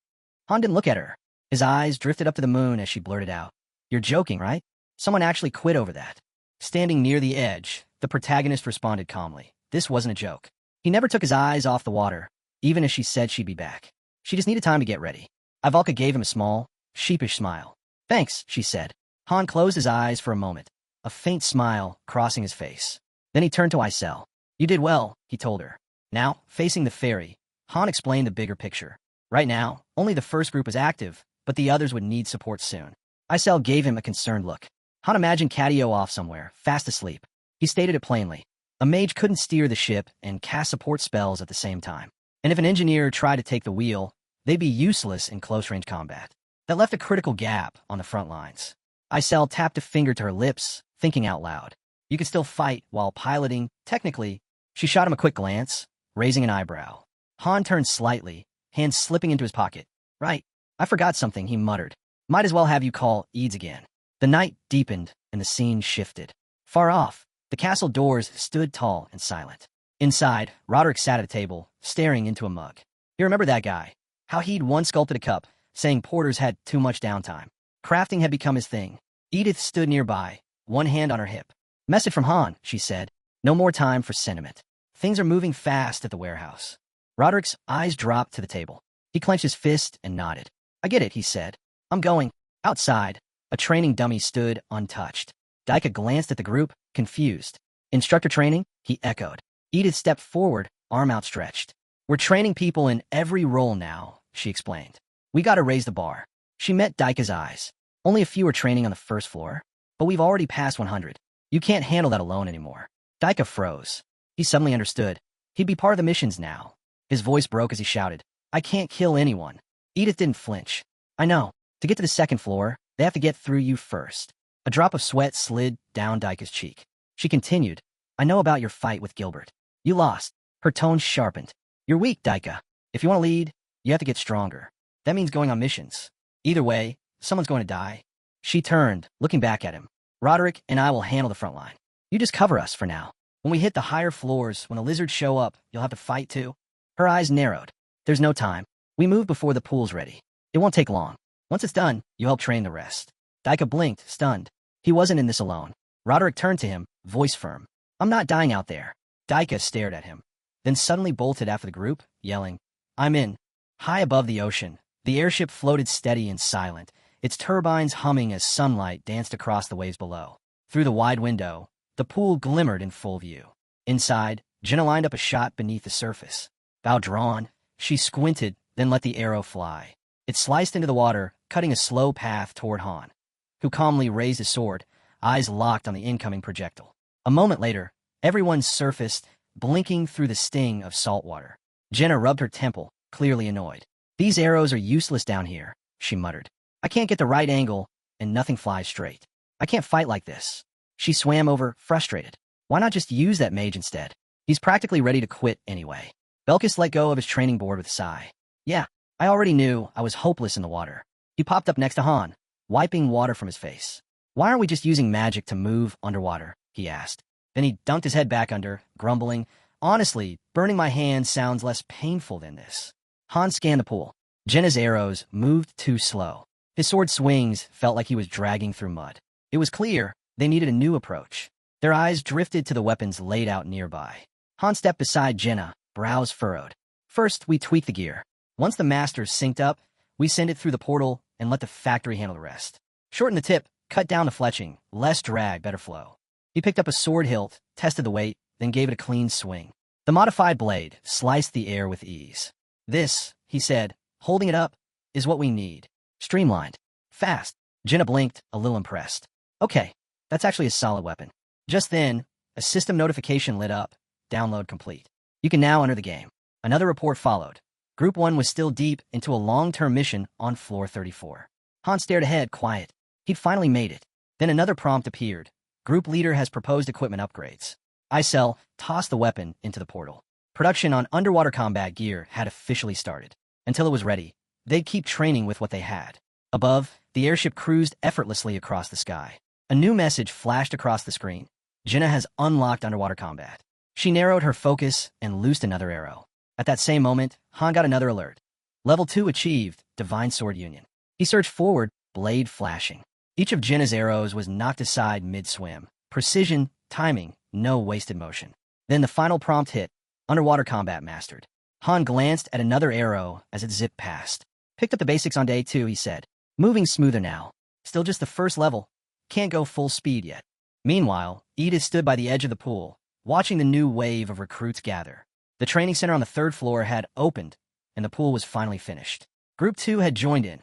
Han didn't look at her. His eyes drifted up to the moon as she blurted out. You're joking, right? Someone actually quit over that. Standing near the edge, the protagonist responded calmly. This wasn't a joke. He never took his eyes off the water, even as she said she'd be back. She just needed time to get ready. Ivalka gave him a small, sheepish smile. Thanks, she said. Han closed his eyes for a moment, a faint smile crossing his face. Then he turned to Isel. You did well, he told her. Now, facing the ferry, Han explained the bigger picture. Right now, only the first group was active, but the others would need support soon. Isel gave him a concerned look. Han imagined Cadio off somewhere, fast asleep. He stated it plainly. A mage couldn't steer the ship and cast support spells at the same time. And if an engineer tried to take the wheel, they'd be useless in close-range combat. That left a critical gap on the front lines. Isel tapped a finger to her lips, thinking out loud. You could still fight while piloting, technically. She shot him a quick glance, raising an eyebrow. Han turned slightly, hands slipping into his pocket. Right, I forgot something, he muttered. Might as well have you call Eads again. The night deepened, and the scene shifted. Far off, the castle doors stood tall and silent. Inside, Roderick sat at a table, staring into a mug. You remember that guy? How he'd once sculpted a cup, saying porters had too much downtime. Crafting had become his thing. Edith stood nearby, one hand on her hip. Message from Han, she said. No more time for sentiment. Things are moving fast at the warehouse. Roderick's eyes dropped to the table. He clenched his fist and nodded. I get it, he said. I'm going. Outside, a training dummy stood untouched. Daika glanced at the group, confused. Instructor training? He echoed. Edith stepped forward, arm outstretched. We're training people in every role now, she explained. We gotta raise the bar. She met Daika's eyes. Only a few are training on the first floor, but we've already passed 100. You can't handle that alone anymore. Daika froze. He suddenly understood. He'd be part of the missions now. His voice broke as he shouted, I can't kill anyone. Edith didn't flinch. I know. To get to the second floor, they have to get through you first. A drop of sweat slid down Daika's cheek. She continued, I know about your fight with Gilbert. You lost. Her tone sharpened. You're weak, Daika. If you want to lead, you have to get stronger. That means going on missions. Either way, someone's going to die. She turned, looking back at him. Roderick and I will handle the front line. You just cover us for now. When we hit the higher floors, when the lizards show up, you'll have to fight too. Her eyes narrowed. There's no time. We move before the pool's ready. It won't take long. Once it's done, you help train the rest. Daika blinked, stunned. He wasn't in this alone. Roderick turned to him, voice firm. I'm not dying out there. Daika stared at him, then suddenly bolted after the group, yelling, I'm in. High above the ocean, the airship floated steady and silent, its turbines humming as sunlight danced across the waves below. Through the wide window, the pool glimmered in full view. Inside, Jenna lined up a shot beneath the surface. Bow drawn, she squinted, then let the arrow fly. It sliced into the water, cutting a slow path toward Han, who calmly raised his sword, eyes locked on the incoming projectile. A moment later, everyone surfaced, blinking through the sting of salt water. Jenna rubbed her temple, clearly annoyed. These arrows are useless down here, she muttered. I can't get the right angle, and nothing flies straight. I can't fight like this. She swam over, frustrated. Why not just use that mage instead? He's practically ready to quit anyway. Belkis let go of his training board with a sigh. Yeah, I already knew I was hopeless in the water. He popped up next to Han, wiping water from his face. Why aren't we just using magic to move underwater? He asked. Then he dunked his head back under, grumbling, honestly, burning my hand sounds less painful than this. Han scanned the pool. Jenna's arrows moved too slow. His sword swings felt like he was dragging through mud. It was clear they needed a new approach. Their eyes drifted to the weapons laid out nearby. Han stepped beside Jenna, brows furrowed. First, we tweak the gear. Once the master's synced up, we send it through the portal and let the factory handle the rest. Shorten the tip, cut down the fletching, less drag, better flow. He picked up a sword hilt, tested the weight, then gave it a clean swing. The modified blade sliced the air with ease. This, he said, holding it up, is what we need. Streamlined. Fast. Jenna blinked, a little impressed. Okay, that's actually a solid weapon. Just then, a system notification lit up. Download complete. You can now enter the game. Another report followed. Group 1 was still deep into a long-term mission on floor 34. Han stared ahead, quiet. He'd finally made it. Then another prompt appeared. Group leader has proposed equipment upgrades. Icel tossed the weapon into the portal. Production on underwater combat gear had officially started. Until it was ready, they'd keep training with what they had. Above, the airship cruised effortlessly across the sky. A new message flashed across the screen. Jenna has unlocked underwater combat. She narrowed her focus and loosed another arrow. At that same moment, Han got another alert. Level 2 achieved, Divine Sword Union. He surged forward, blade flashing. Each of Jenna's arrows was knocked aside mid-swim. Precision, timing, no wasted motion. Then the final prompt hit. Underwater combat mastered. Han glanced at another arrow as it zipped past. Picked up the basics on day 2, he said. Moving smoother now. Still just the first level. Can't go full speed yet. Meanwhile, Edith stood by the edge of the pool, watching the new wave of recruits gather. The training center on the 3rd floor had opened, and the pool was finally finished. Group 2 had joined in.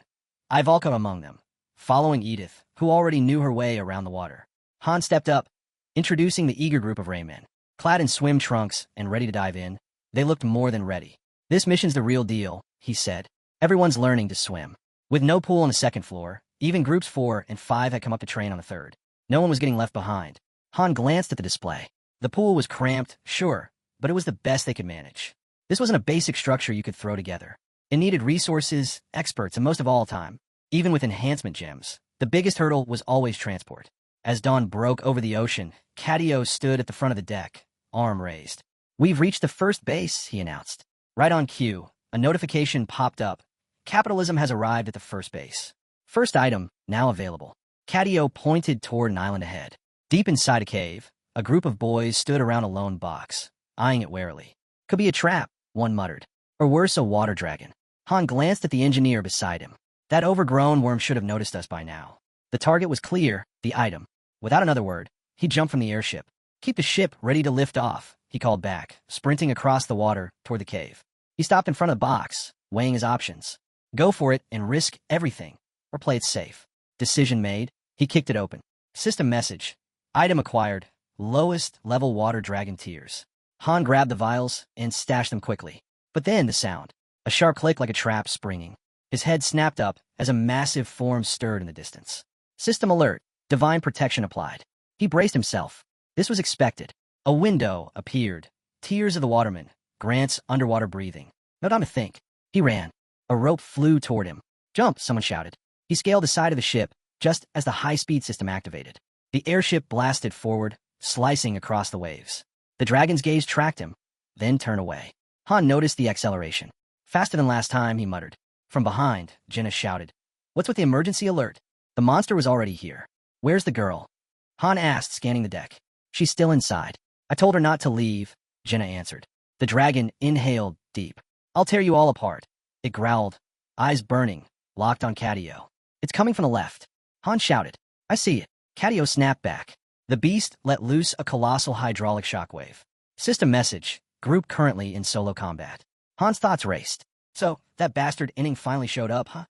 Ivalka among them, following Edith, who already knew her way around the water. Han stepped up, introducing the eager group of Raymen. Clad in swim trunks and ready to dive in, they looked more than ready. This mission's the real deal, he said. Everyone's learning to swim. With no pool on the 2nd floor, even groups 4 and 5 had come up to train on the 3rd. No one was getting left behind. Han glanced at the display. The pool was cramped, sure, but it was the best they could manage. This wasn't a basic structure you could throw together. It needed resources, experts, and most of all time, even with enhancement gems, the biggest hurdle was always transport. As dawn broke over the ocean, Cadio stood at the front of the deck, arm raised. "We've reached the first base," he announced. Right on cue, a notification popped up. "Capitalism has arrived at the first base. First item, now available." Cadio pointed toward an island ahead. Deep inside a cave, a group of boys stood around a lone box, eyeing it warily. "Could be a trap," one muttered. "Or worse, a water dragon." Han glanced at the engineer beside him. That overgrown worm should have noticed us by now. The target was clear, the item. Without another word, he jumped from the airship. "Keep the ship ready to lift off," he called back, sprinting across the water toward the cave. He stopped in front of the box, weighing his options. Go for it and risk everything, or play it safe. Decision made, he kicked it open. System message. Item acquired. Lowest level water dragon tears. Han grabbed the vials and stashed them quickly. But then the sound. A sharp click like a trap springing. His head snapped up as a massive form stirred in the distance. System alert. Divine protection applied. He braced himself. This was expected. A window appeared. Tears of the Waterman. Grant's underwater breathing. No time to think. He ran. A rope flew toward him. "Jump," someone shouted. He scaled the side of the ship, just as the high-speed system activated. The airship blasted forward, slicing across the waves. The dragon's gaze tracked him, then turned away. Han noticed the acceleration. "Faster than last time," he muttered. From behind, Jenna shouted. "What's with the emergency alert?" The monster was already here. "Where's the girl?" Han asked, scanning the deck. "She's still inside. I told her not to leave," Jenna answered. The dragon inhaled deep. "I'll tear you all apart." It growled, eyes burning, locked on Cadio. "It's coming from the left." Han shouted. "I see it." Cadio snapped back. The beast let loose a colossal hydraulic shockwave. System message. Group currently in solo combat. Han's thoughts raced. So, that bastard inning finally showed up, huh?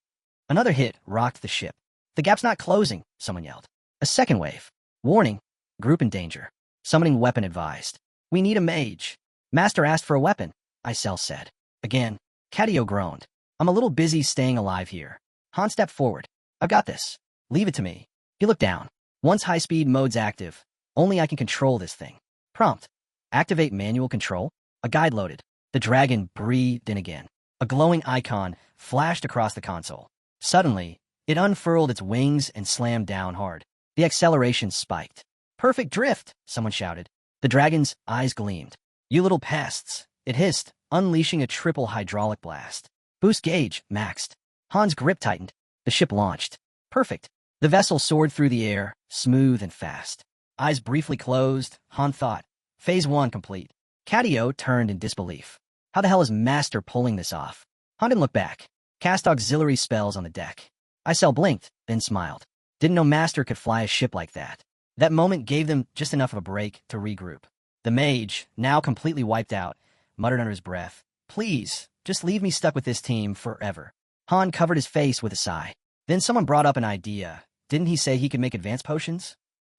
Another hit rocked the ship. "The gap's not closing," someone yelled. A second wave. "Warning. Group in danger. Summoning weapon advised." "We need a mage." "Master asked for a weapon," Isel said. Again, Cadio groaned. "I'm a little busy staying alive here." Han stepped forward. "I've got this. Leave it to me." He looked down. "Once high-speed mode's active, only I can control this thing." Prompt. Activate manual control. A guide loaded. The dragon breathed in again. A glowing icon flashed across the console. Suddenly, it unfurled its wings and slammed down hard. The acceleration spiked. "Perfect drift," someone shouted. The dragon's eyes gleamed. "You little pests," it hissed, unleashing a triple hydraulic blast. "Boost gauge, maxed." Han's grip tightened. The ship launched. Perfect. The vessel soared through the air, smooth and fast. Eyes briefly closed, Han thought. Phase 1 complete. Cadio turned in disbelief. How the hell is Master pulling this off? Han didn't look back. Cast auxiliary spells on the deck. Isel blinked, then smiled. Didn't know Master could fly a ship like that. That moment gave them just enough of a break to regroup. The mage, now completely wiped out, muttered under his breath, "Please, just leave me stuck with this team forever." Han covered his face with a sigh. Then someone brought up an idea. Didn't he say he could make advanced potions?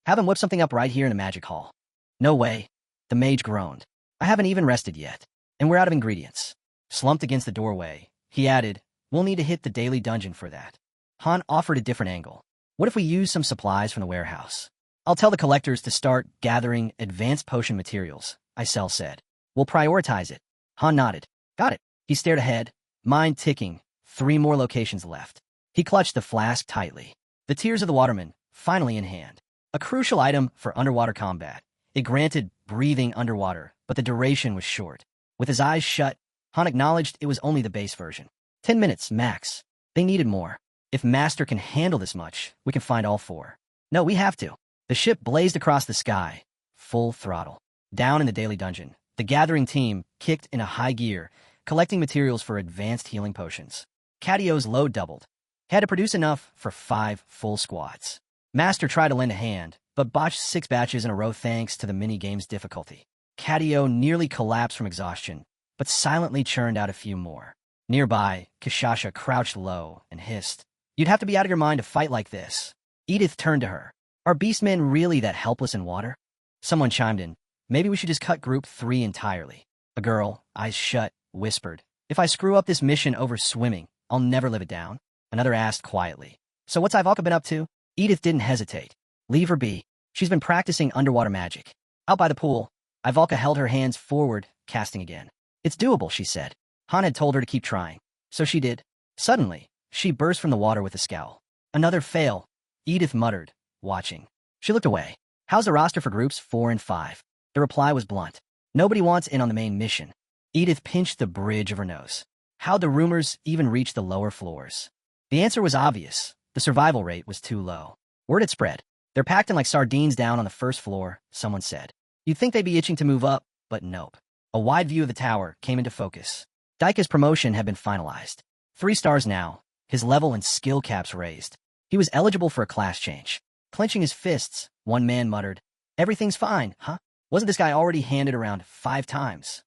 Have him whip something up right here in the magic hall. No way. The mage groaned. I haven't even rested yet. And we're out of ingredients. Slumped against the doorway, he added, "We'll need to hit the daily dungeon for that." Han offered a different angle. "What if we use some supplies from the warehouse? I'll tell the collectors to start gathering advanced potion materials," Isel said. "We'll prioritize it." Han nodded. "Got it." He stared ahead, mind ticking. 3 more locations left. He clutched the flask tightly. The Tears of the Waterman, finally in hand. A crucial item for underwater combat. It granted breathing underwater, but the duration was short. With his eyes shut, Han acknowledged it was only the base version. 10 minutes, max. They needed more. If Master can handle this much, we can find all 4. No, we have to. The ship blazed across the sky, full throttle. Down in the daily dungeon, the gathering team kicked in a high gear, collecting materials for advanced healing potions. Cadio's load doubled. Had to produce enough for 5 full squads. Master tried to lend a hand, but botched 6 batches in a row thanks to the mini-game's difficulty. Cadio nearly collapsed from exhaustion, but silently churned out a few more. Nearby, Kishasha crouched low and hissed, "You'd have to be out of your mind to fight like this." Edith turned to her. "Are beastmen really that helpless in water?" Someone chimed in, "Maybe we should just cut Group 3 entirely." A girl, eyes shut, whispered, "If I screw up this mission over swimming, I'll never live it down." Another asked quietly, "So what's Ivalka been up to?" Edith didn't hesitate. "Leave her be. She's been practicing underwater magic." Out by the pool, Ivalka held her hands forward, casting again. "It's doable," she said. Han had told her to keep trying, so she did. Suddenly, she burst from the water with a scowl. "Another fail," Edith muttered, watching. She looked away. "How's the roster for groups 4 and 5? The reply was blunt. Nobody wants in on the main mission. Edith pinched the bridge of her nose. How'd the rumors even reach the lower floors? The answer was obvious. The survival rate was too low. Word had spread. They're packed in like sardines down on the first floor, someone said. You'd think they'd be itching to move up, but nope. A wide view of the tower came into focus. Daika's promotion had been finalized. 3 stars now, his level and skill caps raised. He was eligible for a class change. Clenching his fists, one man muttered, "Everything's fine, huh? Wasn't this guy already handed around 5 times?"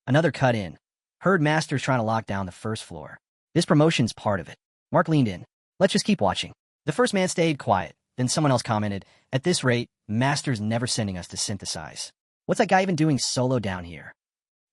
Another cut in. Heard Masters trying to lock down the first floor. This promotion's part of it. Mark leaned in. Let's just keep watching. The first man stayed quiet. Then someone else commented, "At this rate, Masters never sending us to synthesize. What's that guy even doing solo down here?"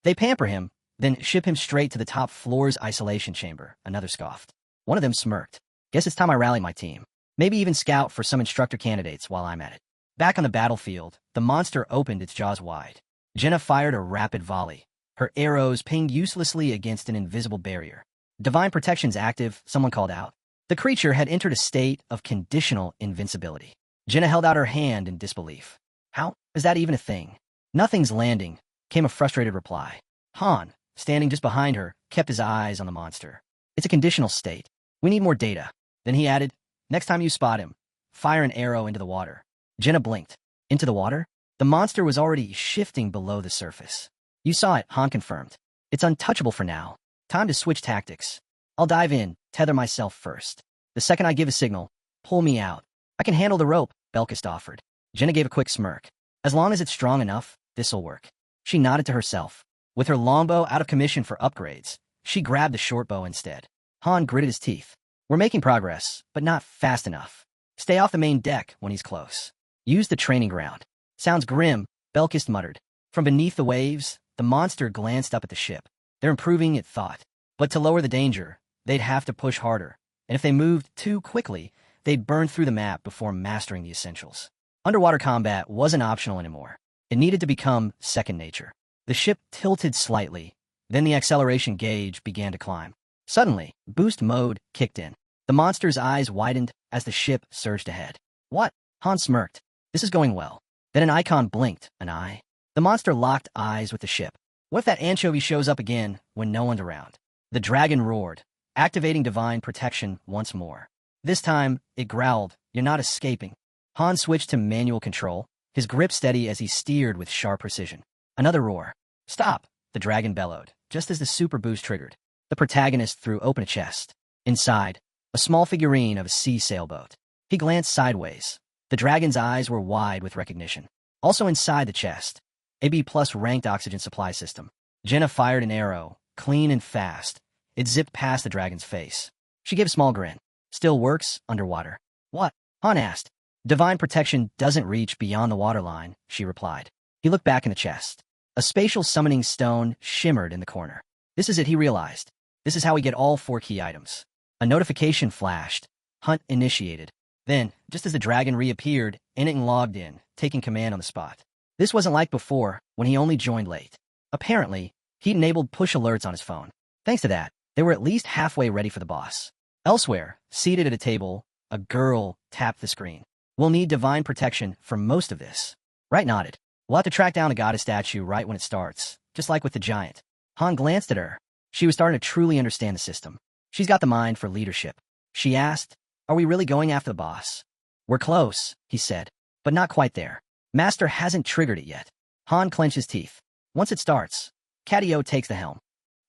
They pamper him, then ship him straight to the top floor's isolation chamber, another scoffed. One of them smirked. Guess it's time I rally my team. Maybe even scout for some instructor candidates while I'm at it. Back on the battlefield, the monster opened its jaws wide. Jenna fired a rapid volley. Her arrows pinged uselessly against an invisible barrier. Divine Protection's active, someone called out. The creature had entered a state of conditional invincibility. Jenna held out her hand in disbelief. How is that even a thing? Nothing's landing, came a frustrated reply. Han, standing just behind her, kept his eyes on the monster. It's a conditional state. We need more data. Then he added, next time you spot him, fire an arrow into the water. Jenna blinked. Into the water? The monster was already shifting below the surface. You saw it, Han confirmed. It's untouchable for now. Time to switch tactics. I'll dive in, tether myself first. The second I give a signal, pull me out. I can handle the rope, Belkist offered. Jenna gave a quick smirk. As long as it's strong enough, this'll work. She nodded to herself. With her longbow out of commission for upgrades, she grabbed the shortbow instead. Han gritted his teeth. We're making progress, but not fast enough. Stay off the main deck when he's close. Use the training ground. Sounds grim, Belkist muttered. From beneath the waves, the monster glanced up at the ship. They're improving, it thought. But to lower the danger, they'd have to push harder. And if they moved too quickly, they'd burn through the map before mastering the essentials. Underwater combat wasn't optional anymore. It needed to become second nature. The ship tilted slightly, then the acceleration gauge began to climb. Suddenly, boost mode kicked in. The monster's eyes widened as the ship surged ahead. What? Han smirked. This is going well. Then an icon blinked, an eye. The monster locked eyes with the ship. What if that anchovy shows up again when no one's around? The dragon roared, activating divine protection once more. This time, it growled, "You're not escaping." Han switched to manual control, his grip steady as he steered with sharp precision. Another roar. "Stop!" the dragon bellowed, just as the super boost triggered. The protagonist threw open a chest. Inside, a small figurine of a sea sailboat. He glanced sideways. The dragon's eyes were wide with recognition. Also inside the chest, a B+ ranked oxygen supply system. Jenna fired an arrow, clean and fast. It zipped past the dragon's face. She gave a small grin. Still works underwater. What? Han asked. Divine protection doesn't reach beyond the waterline, she replied. He looked back in the chest. A spatial summoning stone shimmered in the corner. This is it, he realized. This is how we get all 4 key items. A notification flashed. Hunt initiated. Then, just as the dragon reappeared, Ennington logged in, taking command on the spot. This wasn't like before, when he only joined late. Apparently, he'd enabled push alerts on his phone. Thanks to that, they were at least halfway ready for the boss. Elsewhere, seated at a table, a girl tapped the screen. We'll need divine protection for most of this. Wright nodded. We'll have to track down a goddess statue right when it starts, just like with the giant. Han glanced at her. She was starting to truly understand the system. She's got the mind for leadership. She asked, are we really going after the boss? We're close, he said, but not quite there. Master hasn't triggered it yet. Han clenched his teeth. Once it starts, Catio takes the helm.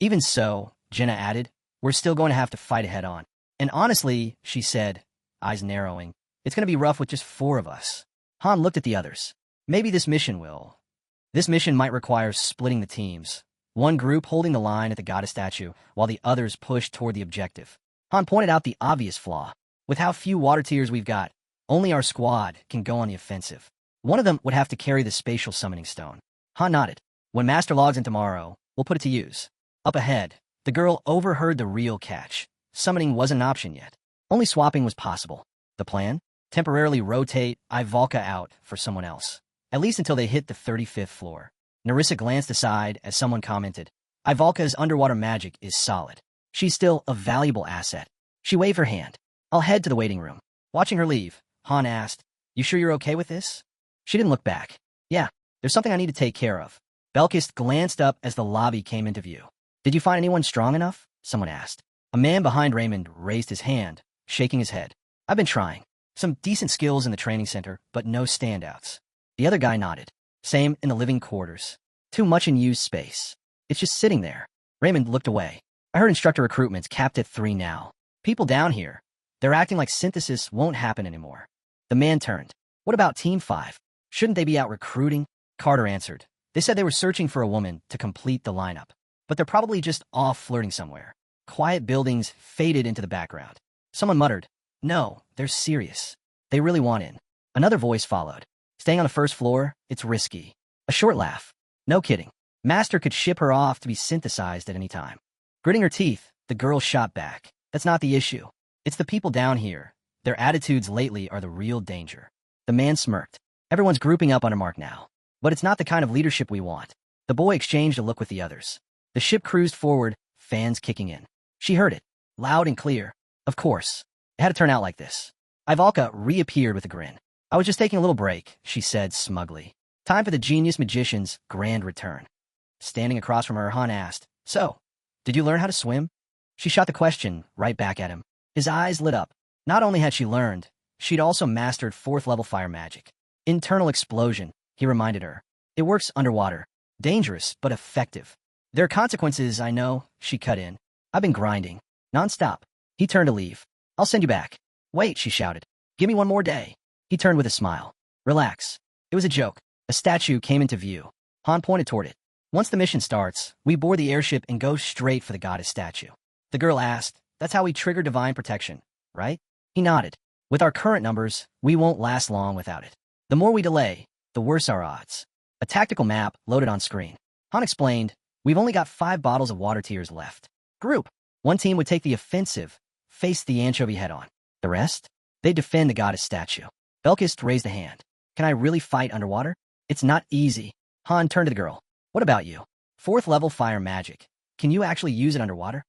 Even so, Jenna added, we're still going to have to fight it head on. And honestly, she said, eyes narrowing, it's going to be rough with just 4 of us. Han looked at the others. Maybe this mission will. This mission might require splitting the teams. One group holding the line at the goddess statue, while the others push toward the objective. Han pointed out the obvious flaw. With how few water tiers we've got, only our squad can go on the offensive. One of them would have to carry the spatial summoning stone. Han nodded. When Master logs in tomorrow, we'll put it to use. Up ahead, the girl overheard the real catch. Summoning wasn't an option yet. Only swapping was possible. The plan? Temporarily rotate Ivalka out for someone else. At least until they hit the 35th floor. Narissa glanced aside as someone commented, Ivalka's underwater magic is solid. She's still a valuable asset. She waved her hand. I'll head to the waiting room. Watching her leave, Han asked, you sure you're okay with this? She didn't look back. Yeah, there's something I need to take care of. Belkis glanced up as the lobby came into view. Did you find anyone strong enough? Someone asked. A man behind Raymond raised his hand, shaking his head. I've been trying. Some decent skills in the training center, but no standouts. The other guy nodded. Same in the living quarters. Too much in used space. It's just sitting there. Raymond looked away. I heard instructor recruitment's capped at 3 now. People down here, they're acting like synthesis won't happen anymore. The man turned. What about Team 5? Shouldn't they be out recruiting? Carter answered. They said they were searching for a woman to complete the lineup. But they're probably just off flirting somewhere. Quiet buildings faded into the background. Someone muttered, no, they're serious. They really want in. Another voice followed. Staying on the first floor, it's risky. A short laugh. No kidding. Master could ship her off to be synthesized at any time. Gritting her teeth, the girl shot back. That's not the issue. It's the people down here. Their attitudes lately are the real danger. The man smirked. Everyone's grouping up under Mark now. But it's not the kind of leadership we want. The boy exchanged a look with the others. The ship cruised forward, fans kicking in. She heard it, loud and clear. Of course. It had to turn out like this. Ivalka reappeared with a grin. I was just taking a little break, she said smugly. Time for the genius magician's grand return. Standing across from her, Han asked, so, did you learn how to swim? She shot the question right back at him. His eyes lit up. Not only had she learned, she'd also mastered 4th level fire magic. Internal explosion, he reminded her. It works underwater. Dangerous, but effective. There are consequences, I know, she cut in. I've been grinding. Non-stop. He turned to leave. I'll send you back. Wait, she shouted. Give me one more day. He turned with a smile. Relax. It was a joke. A statue came into view. Han pointed toward it. Once the mission starts, we board the airship and go straight for the goddess statue. The girl asked, that's how we trigger divine protection, right? He nodded. With our current numbers, we won't last long without it. The more we delay, the worse our odds. A tactical map loaded on screen. Han explained, we've only got 5 bottles of water tears left. Group. One team would take the offensive, face the anchovy head-on. The rest? They'd defend the goddess statue. Belkis raised a hand. Can I really fight underwater? It's not easy. Han turned to the girl. What about you? 4th level fire magic. Can you actually use it underwater?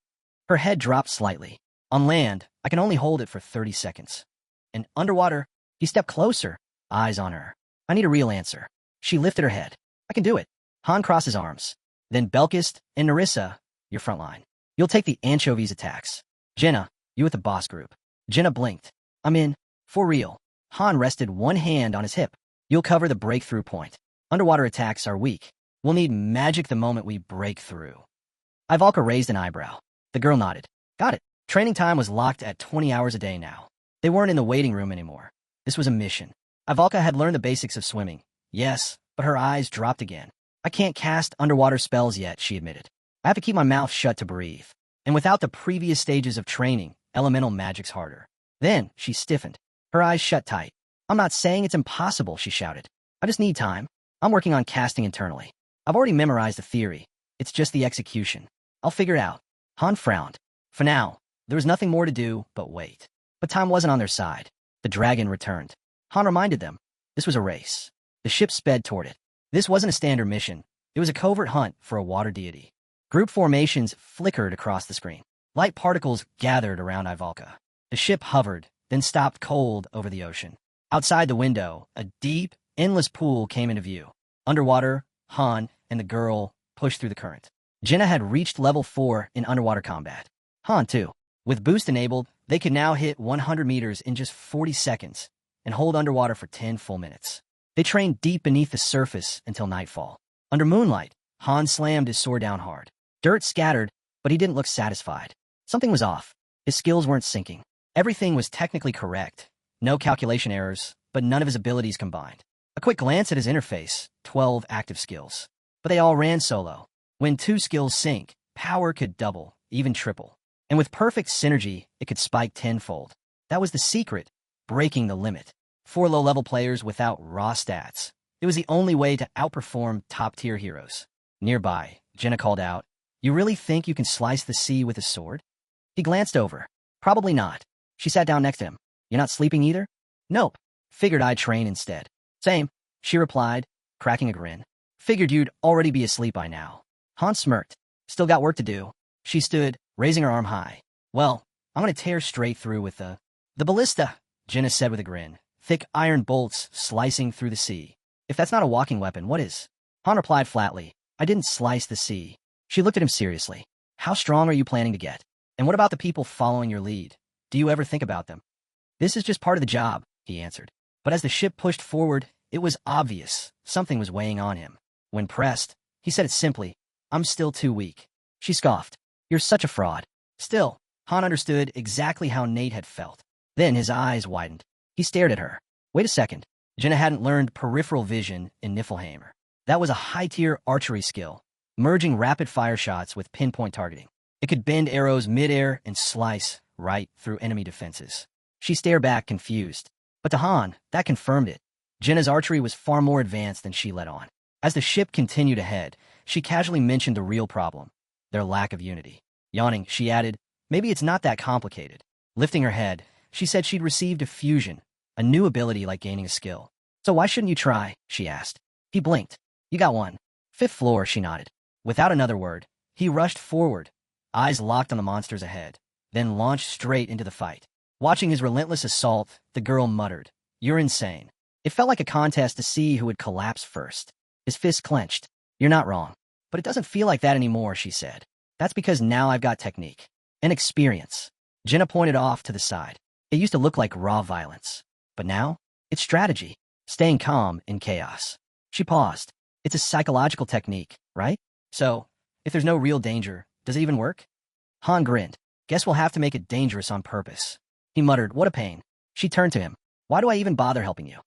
Her head dropped slightly. On land, I can only hold it for 30 seconds. And underwater, he stepped closer, eyes on her. I need a real answer. She lifted her head. I can do it. Han crossed his arms. Then Belkis and Narissa, your front line. You'll take the anchovies attacks. Jenna, you with the boss group. Jenna blinked. I'm in. For real. Han rested one hand on his hip. You'll cover the breakthrough point. Underwater attacks are weak. We'll need magic the moment we break through. Ivalka raised an eyebrow. The girl nodded. Got it. Training time was locked at 20 hours a day now. They weren't in the waiting room anymore. This was a mission. Ivalka had learned the basics of swimming. Yes, but her eyes dropped again. I can't cast underwater spells yet, she admitted. I have to keep my mouth shut to breathe. And without the previous stages of training, elemental magic's harder. Then, she stiffened. Her eyes shut tight. I'm not saying it's impossible, she shouted. I just need time. I'm working on casting internally. I've already memorized the theory. It's just the execution. I'll figure it out. Han frowned. For now, there was nothing more to do but wait. But time wasn't on their side. The dragon returned. Han reminded them. This was a race. The ship sped toward it. This wasn't a standard mission. It was a covert hunt for a water deity. Group formations flickered across the screen. Light particles gathered around Ivalka. The ship hovered, then stopped cold over the ocean. Outside the window, a deep, endless pool came into view. Underwater, Han and the girl pushed through the current. Jenna had reached level 4 in underwater combat. Han, too. With boost enabled, they could now hit 100 meters in just 40 seconds and hold underwater for 10 full minutes. They trained deep beneath the surface until nightfall. Under moonlight, Han slammed his sword down hard. Dirt scattered, but he didn't look satisfied. Something was off. His skills weren't syncing. Everything was technically correct. No calculation errors, but none of his abilities combined. A quick glance at his interface, 12 active skills. But they all ran solo. When 2 skills sync, power could double, even triple. And with perfect synergy, it could spike tenfold. That was the secret, breaking the limit. 4 low-level players without raw stats. It was the only way to outperform top-tier heroes. Nearby, Jenna called out, You really think you can slice the sea with a sword? He glanced over. Probably not. She sat down next to him. You're not sleeping either? Nope. Figured I'd train instead. Same, she replied, cracking a grin. Figured you'd already be asleep by now. Han smirked. Still got work to do. She stood, raising her arm high. Well, I'm gonna tear straight through with the ballista, Jenna said with a grin. Thick iron bolts slicing through the sea. If that's not a walking weapon, what is? Han replied flatly. I didn't slice the sea. She looked at him seriously. How strong are you planning to get? And what about the people following your lead? Do you ever think about them? This is just part of the job, he answered. But as the ship pushed forward, it was obvious something was weighing on him. When pressed, he said it simply, I'm still too weak. She scoffed. You're such a fraud. Still, Han understood exactly how Nate had felt. Then his eyes widened. He stared at her. Wait a second. Jenna hadn't learned peripheral vision in Niflheimer. That was a high-tier archery skill, merging rapid-fire shots with pinpoint targeting. It could bend arrows mid-air and slice right through enemy defenses. She stared back, confused. But to Han, that confirmed it. Jenna's archery was far more advanced than she let on. As the ship continued ahead, she casually mentioned the real problem, their lack of unity. Yawning, she added, maybe it's not that complicated. Lifting her head, she said she'd received a fusion, a new ability like gaining a skill. So why shouldn't you try? She asked. He blinked. You got one. 5th floor, she nodded. Without another word, he rushed forward, eyes locked on the monsters ahead, then launched straight into the fight. Watching his relentless assault, the girl muttered, You're insane. It felt like a contest to see who would collapse first. His fist clenched. You're not wrong. But it doesn't feel like that anymore, she said. That's because now I've got technique and experience. Jenna pointed off to the side. It used to look like raw violence. But now, it's strategy, staying calm in chaos. She paused. It's a psychological technique, right? So, if there's no real danger, does it even work? Han grinned. Guess we'll have to make it dangerous on purpose. He muttered, what a pain. She turned to him. Why do I even bother helping you?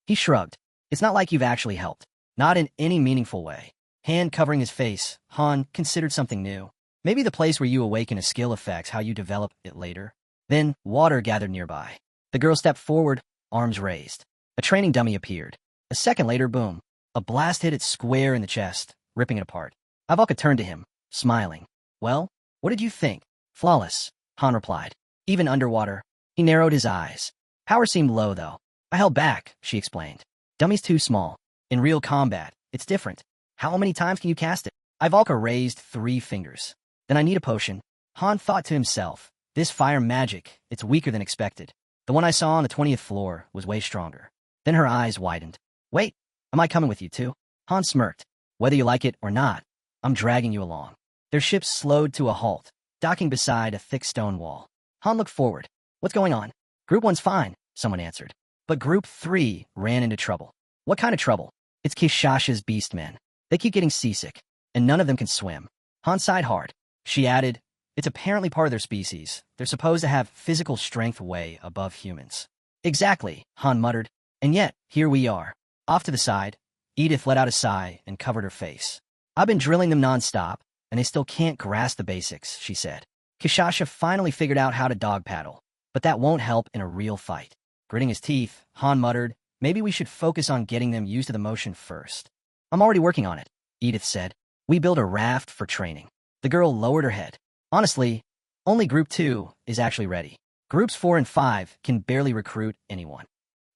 He shrugged. It's not like you've actually helped. Not in any meaningful way. Hand covering his face, Han considered something new. Maybe the place where you awaken a skill affects how you develop it later. Then, water gathered nearby. The girl stepped forward, arms raised. A training dummy appeared. A second later, boom. A blast hit it square in the chest, ripping it apart. Ivalka turned to him, smiling. Well, what did you think? Flawless, Han replied. Even underwater. He narrowed his eyes. Power seemed low, though. I held back, she explained. Dummy's too small. In real combat, it's different. How many times can you cast it? Ivalka raised 3 fingers. Then I need a potion. Han thought to himself. This fire magic, it's weaker than expected. The one I saw on the 20th floor was way stronger. Then her eyes widened. Wait, am I coming with you too? Han smirked. Whether you like it or not, I'm dragging you along. Their ship slowed to a halt, docking beside a thick stone wall. Han looked forward. What's going on? Group 1's fine, someone answered. But Group 3 ran into trouble. What kind of trouble? It's Kishasha's beastmen. They keep getting seasick, and none of them can swim. Han sighed hard. She added, it's apparently part of their species. They're supposed to have physical strength way above humans. Exactly, Han muttered. And yet, here we are. Off to the side, Edith let out a sigh and covered her face. I've been drilling them nonstop, and they still can't grasp the basics, she said. Kishasha finally figured out how to dog paddle, but that won't help in a real fight. Gritting his teeth, Han muttered, maybe we should focus on getting them used to the motion first. I'm already working on it, Edith said. We build a raft for training. The girl lowered her head. Honestly, only Group 2 is actually ready. Groups 4 and 5 can barely recruit anyone.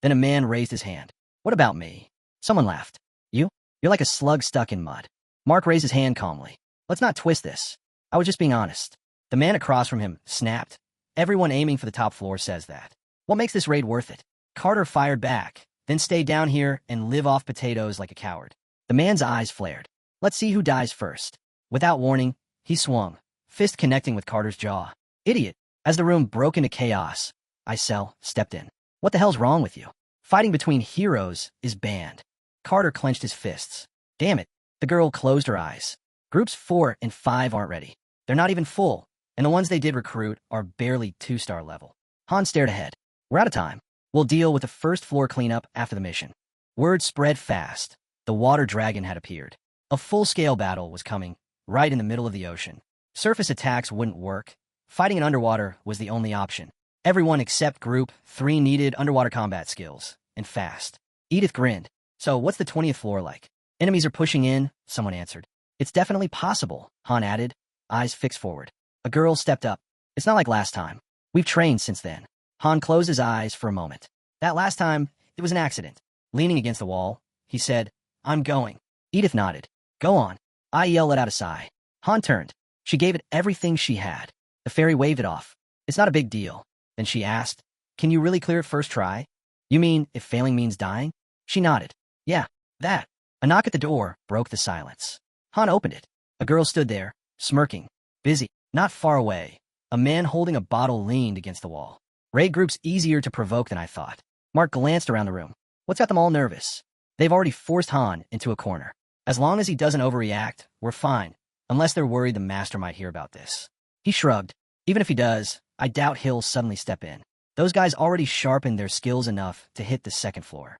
Then a man raised his hand. What about me? Someone laughed. You? You're like a slug stuck in mud. Mark raised his hand calmly. Let's not twist this. I was just being honest. The man across from him snapped. Everyone aiming for the top floor says that. What makes this raid worth it? Carter fired back, then stay down here and live off potatoes like a coward. The man's eyes flared. Let's see who dies first. Without warning, he swung, fist connecting with Carter's jaw. Idiot. As the room broke into chaos, Isel stepped in. What the hell's wrong with you? Fighting between heroes is banned. Carter clenched his fists. Damn it. The girl closed her eyes. Groups 4 and 5 aren't ready. They're not even full, and the ones they did recruit are barely 2-star level. Han stared ahead. We're out of time. We'll deal with the first floor cleanup after the mission. Word spread fast. The water dragon had appeared. A full-scale battle was coming, right in the middle of the ocean. Surface attacks wouldn't work. Fighting in underwater was the only option. Everyone except Group 3 needed underwater combat skills, and fast. Edith grinned. So what's the 20th floor like? Enemies are pushing in, someone answered. It's definitely possible, Han added, eyes fixed forward. A girl stepped up. It's not like last time. We've trained since then. Han closed his eyes for a moment. That last time, it was an accident. Leaning against the wall, he said, I'm going. Edith nodded. Go on. Aiel let out a sigh. Han turned. She gave it everything she had. The fairy waved it off. It's not a big deal. Then she asked, can you really clear it first try? You mean if failing means dying? She nodded. Yeah, that. A knock at the door broke the silence. Han opened it. A girl stood there, smirking, busy. Not far away, a man holding a bottle leaned against the wall. Raid group's easier to provoke than I thought. Mark glanced around the room. What's got them all nervous? They've already forced Han into a corner. As long as he doesn't overreact, we're fine, unless they're worried the master might hear about this. He shrugged. Even if he does, I doubt he'll suddenly step in. Those guys already sharpened their skills enough to hit the second floor.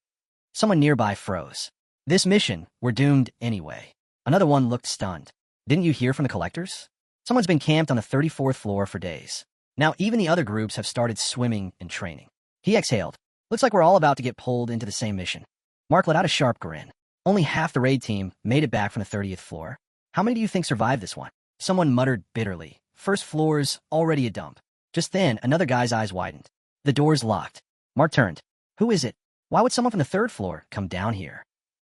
Someone nearby froze. This mission, we're doomed anyway. Another one looked stunned. Didn't you hear from the collectors? Someone's been camped on the 34th floor for days. Now even the other groups have started swimming and training. He exhaled. Looks like we're all about to get pulled into the same mission. Mark let out a sharp grin. Only half the raid team made it back from the 30th floor. How many do you think survived this one? Someone muttered bitterly. First floor's already a dump. Just then, another guy's eyes widened. The door's locked. Mark turned. Who is it? Why would someone from the 3rd floor come down here?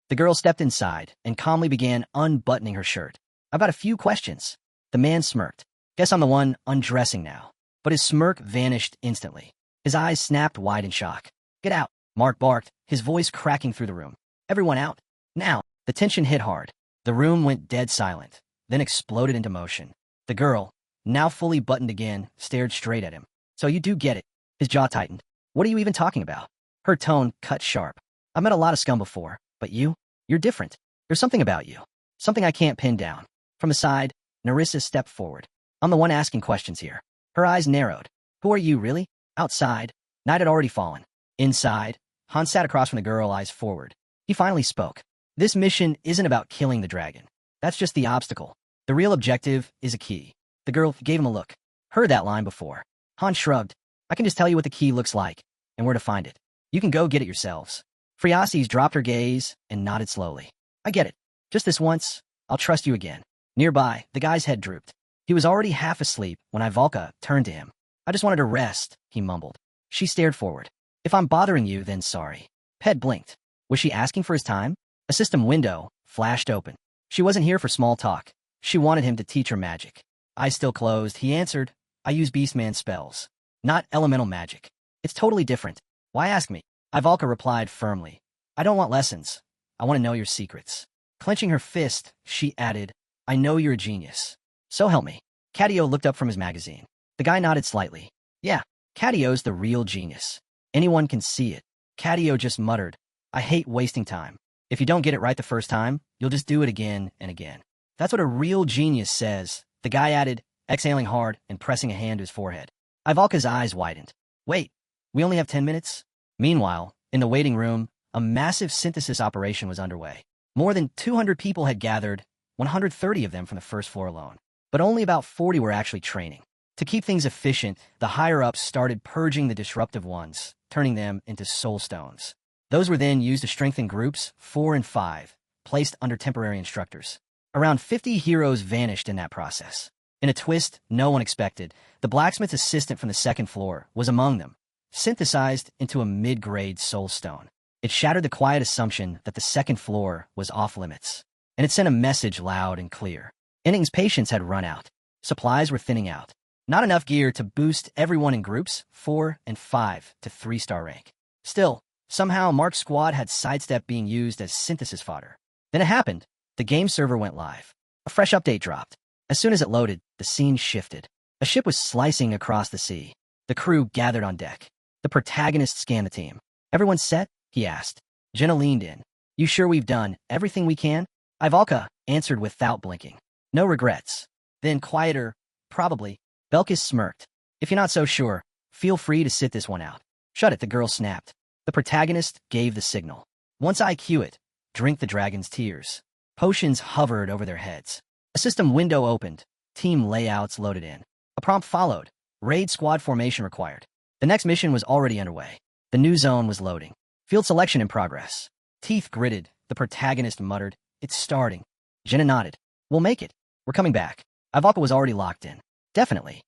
The girl stepped inside and calmly began unbuttoning her shirt. I've got a few questions. The man smirked. Guess I'm the one undressing now. But his smirk vanished instantly. His eyes snapped wide in shock. Get out, Mark barked, his voice cracking through the room. Everyone out. Now. The tension hit hard. The room went dead silent, then exploded into motion. The girl, now fully buttoned again, stared straight at him. So you do get it. His jaw tightened. What are you even talking about? Her tone cut sharp. I've met a lot of scum before, but you're different. There's something about you. Something I can't pin down. From the side, Narissa stepped forward. I'm the one asking questions here. Her eyes narrowed. Who are you, really? Outside, night had already fallen. Inside, Han sat across from the girl, eyes forward. He finally spoke. This mission isn't about killing the dragon. That's just the obstacle. The real objective is a key. The girl gave him a look. Heard that line before. Han shrugged. I can just tell you what the key looks like, and where to find it. You can go get it yourselves. Friasis dropped her gaze and nodded slowly. I get it. Just this once, I'll trust you again. Nearby, the guy's head drooped. He was already half asleep when Ivalka turned to him. I just wanted to rest, he mumbled. She stared forward. If I'm bothering you, then sorry. Ped blinked. Was she asking for his time? A system window flashed open. She wasn't here for small talk. She wanted him to teach her magic. Eyes still closed, he answered. I use Beastman spells. Not elemental magic. It's totally different. Why ask me? Ivalka replied firmly. I don't want lessons. I want to know your secrets. Clenching her fist, she added, I know you're a genius. So help me. Cadio looked up from his magazine. The guy nodded slightly. Yeah, Cadio's the real genius. Anyone can see it. Cadio just muttered, I hate wasting time. If you don't get it right the first time, you'll just do it again and again. That's what a real genius says, the guy added, exhaling hard and pressing a hand to his forehead. Ivalka's eyes widened. Wait, we only have 10 minutes? Meanwhile, in the waiting room, a massive synthesis operation was underway. More than 200 people had gathered, 130 of them from the first floor alone. But only about 40 were actually training. To keep things efficient, the higher-ups started purging the disruptive ones, turning them into soul stones. Those were then used to strengthen groups 4 and 5, placed under temporary instructors. Around 50 heroes vanished in that process. In a twist no one expected, the blacksmith's assistant from the 2nd floor was among them, synthesized into a mid-grade soul stone. It shattered the quiet assumption that the 2nd floor was off-limits. And it sent a message loud and clear. Inning's patience had run out. Supplies were thinning out. Not enough gear to boost everyone in groups 4 and 5 to 3-star rank. Still, somehow Mark's squad had sidestepped being used as synthesis fodder. Then it happened. The game server went live. A fresh update dropped. As soon as it loaded, the scene shifted. A ship was slicing across the sea. The crew gathered on deck. The protagonist scanned the team. Everyone set? He asked. Jenna leaned in. You sure we've done everything we can? Ivalka answered without blinking. No regrets. Then quieter, probably. Belkis smirked. If you're not so sure, feel free to sit this one out. Shut it, the girl snapped. The protagonist gave the signal. Once I cue it, drink the dragon's tears. Potions hovered over their heads. A system window opened. Team layouts loaded in. A prompt followed. Raid squad formation required. The next mission was already underway. The new zone was loading. Field selection in progress. Teeth gritted. The protagonist muttered, It's starting. Jenna nodded. We'll make it. We're coming back. Ivalka was already locked in. Definitely.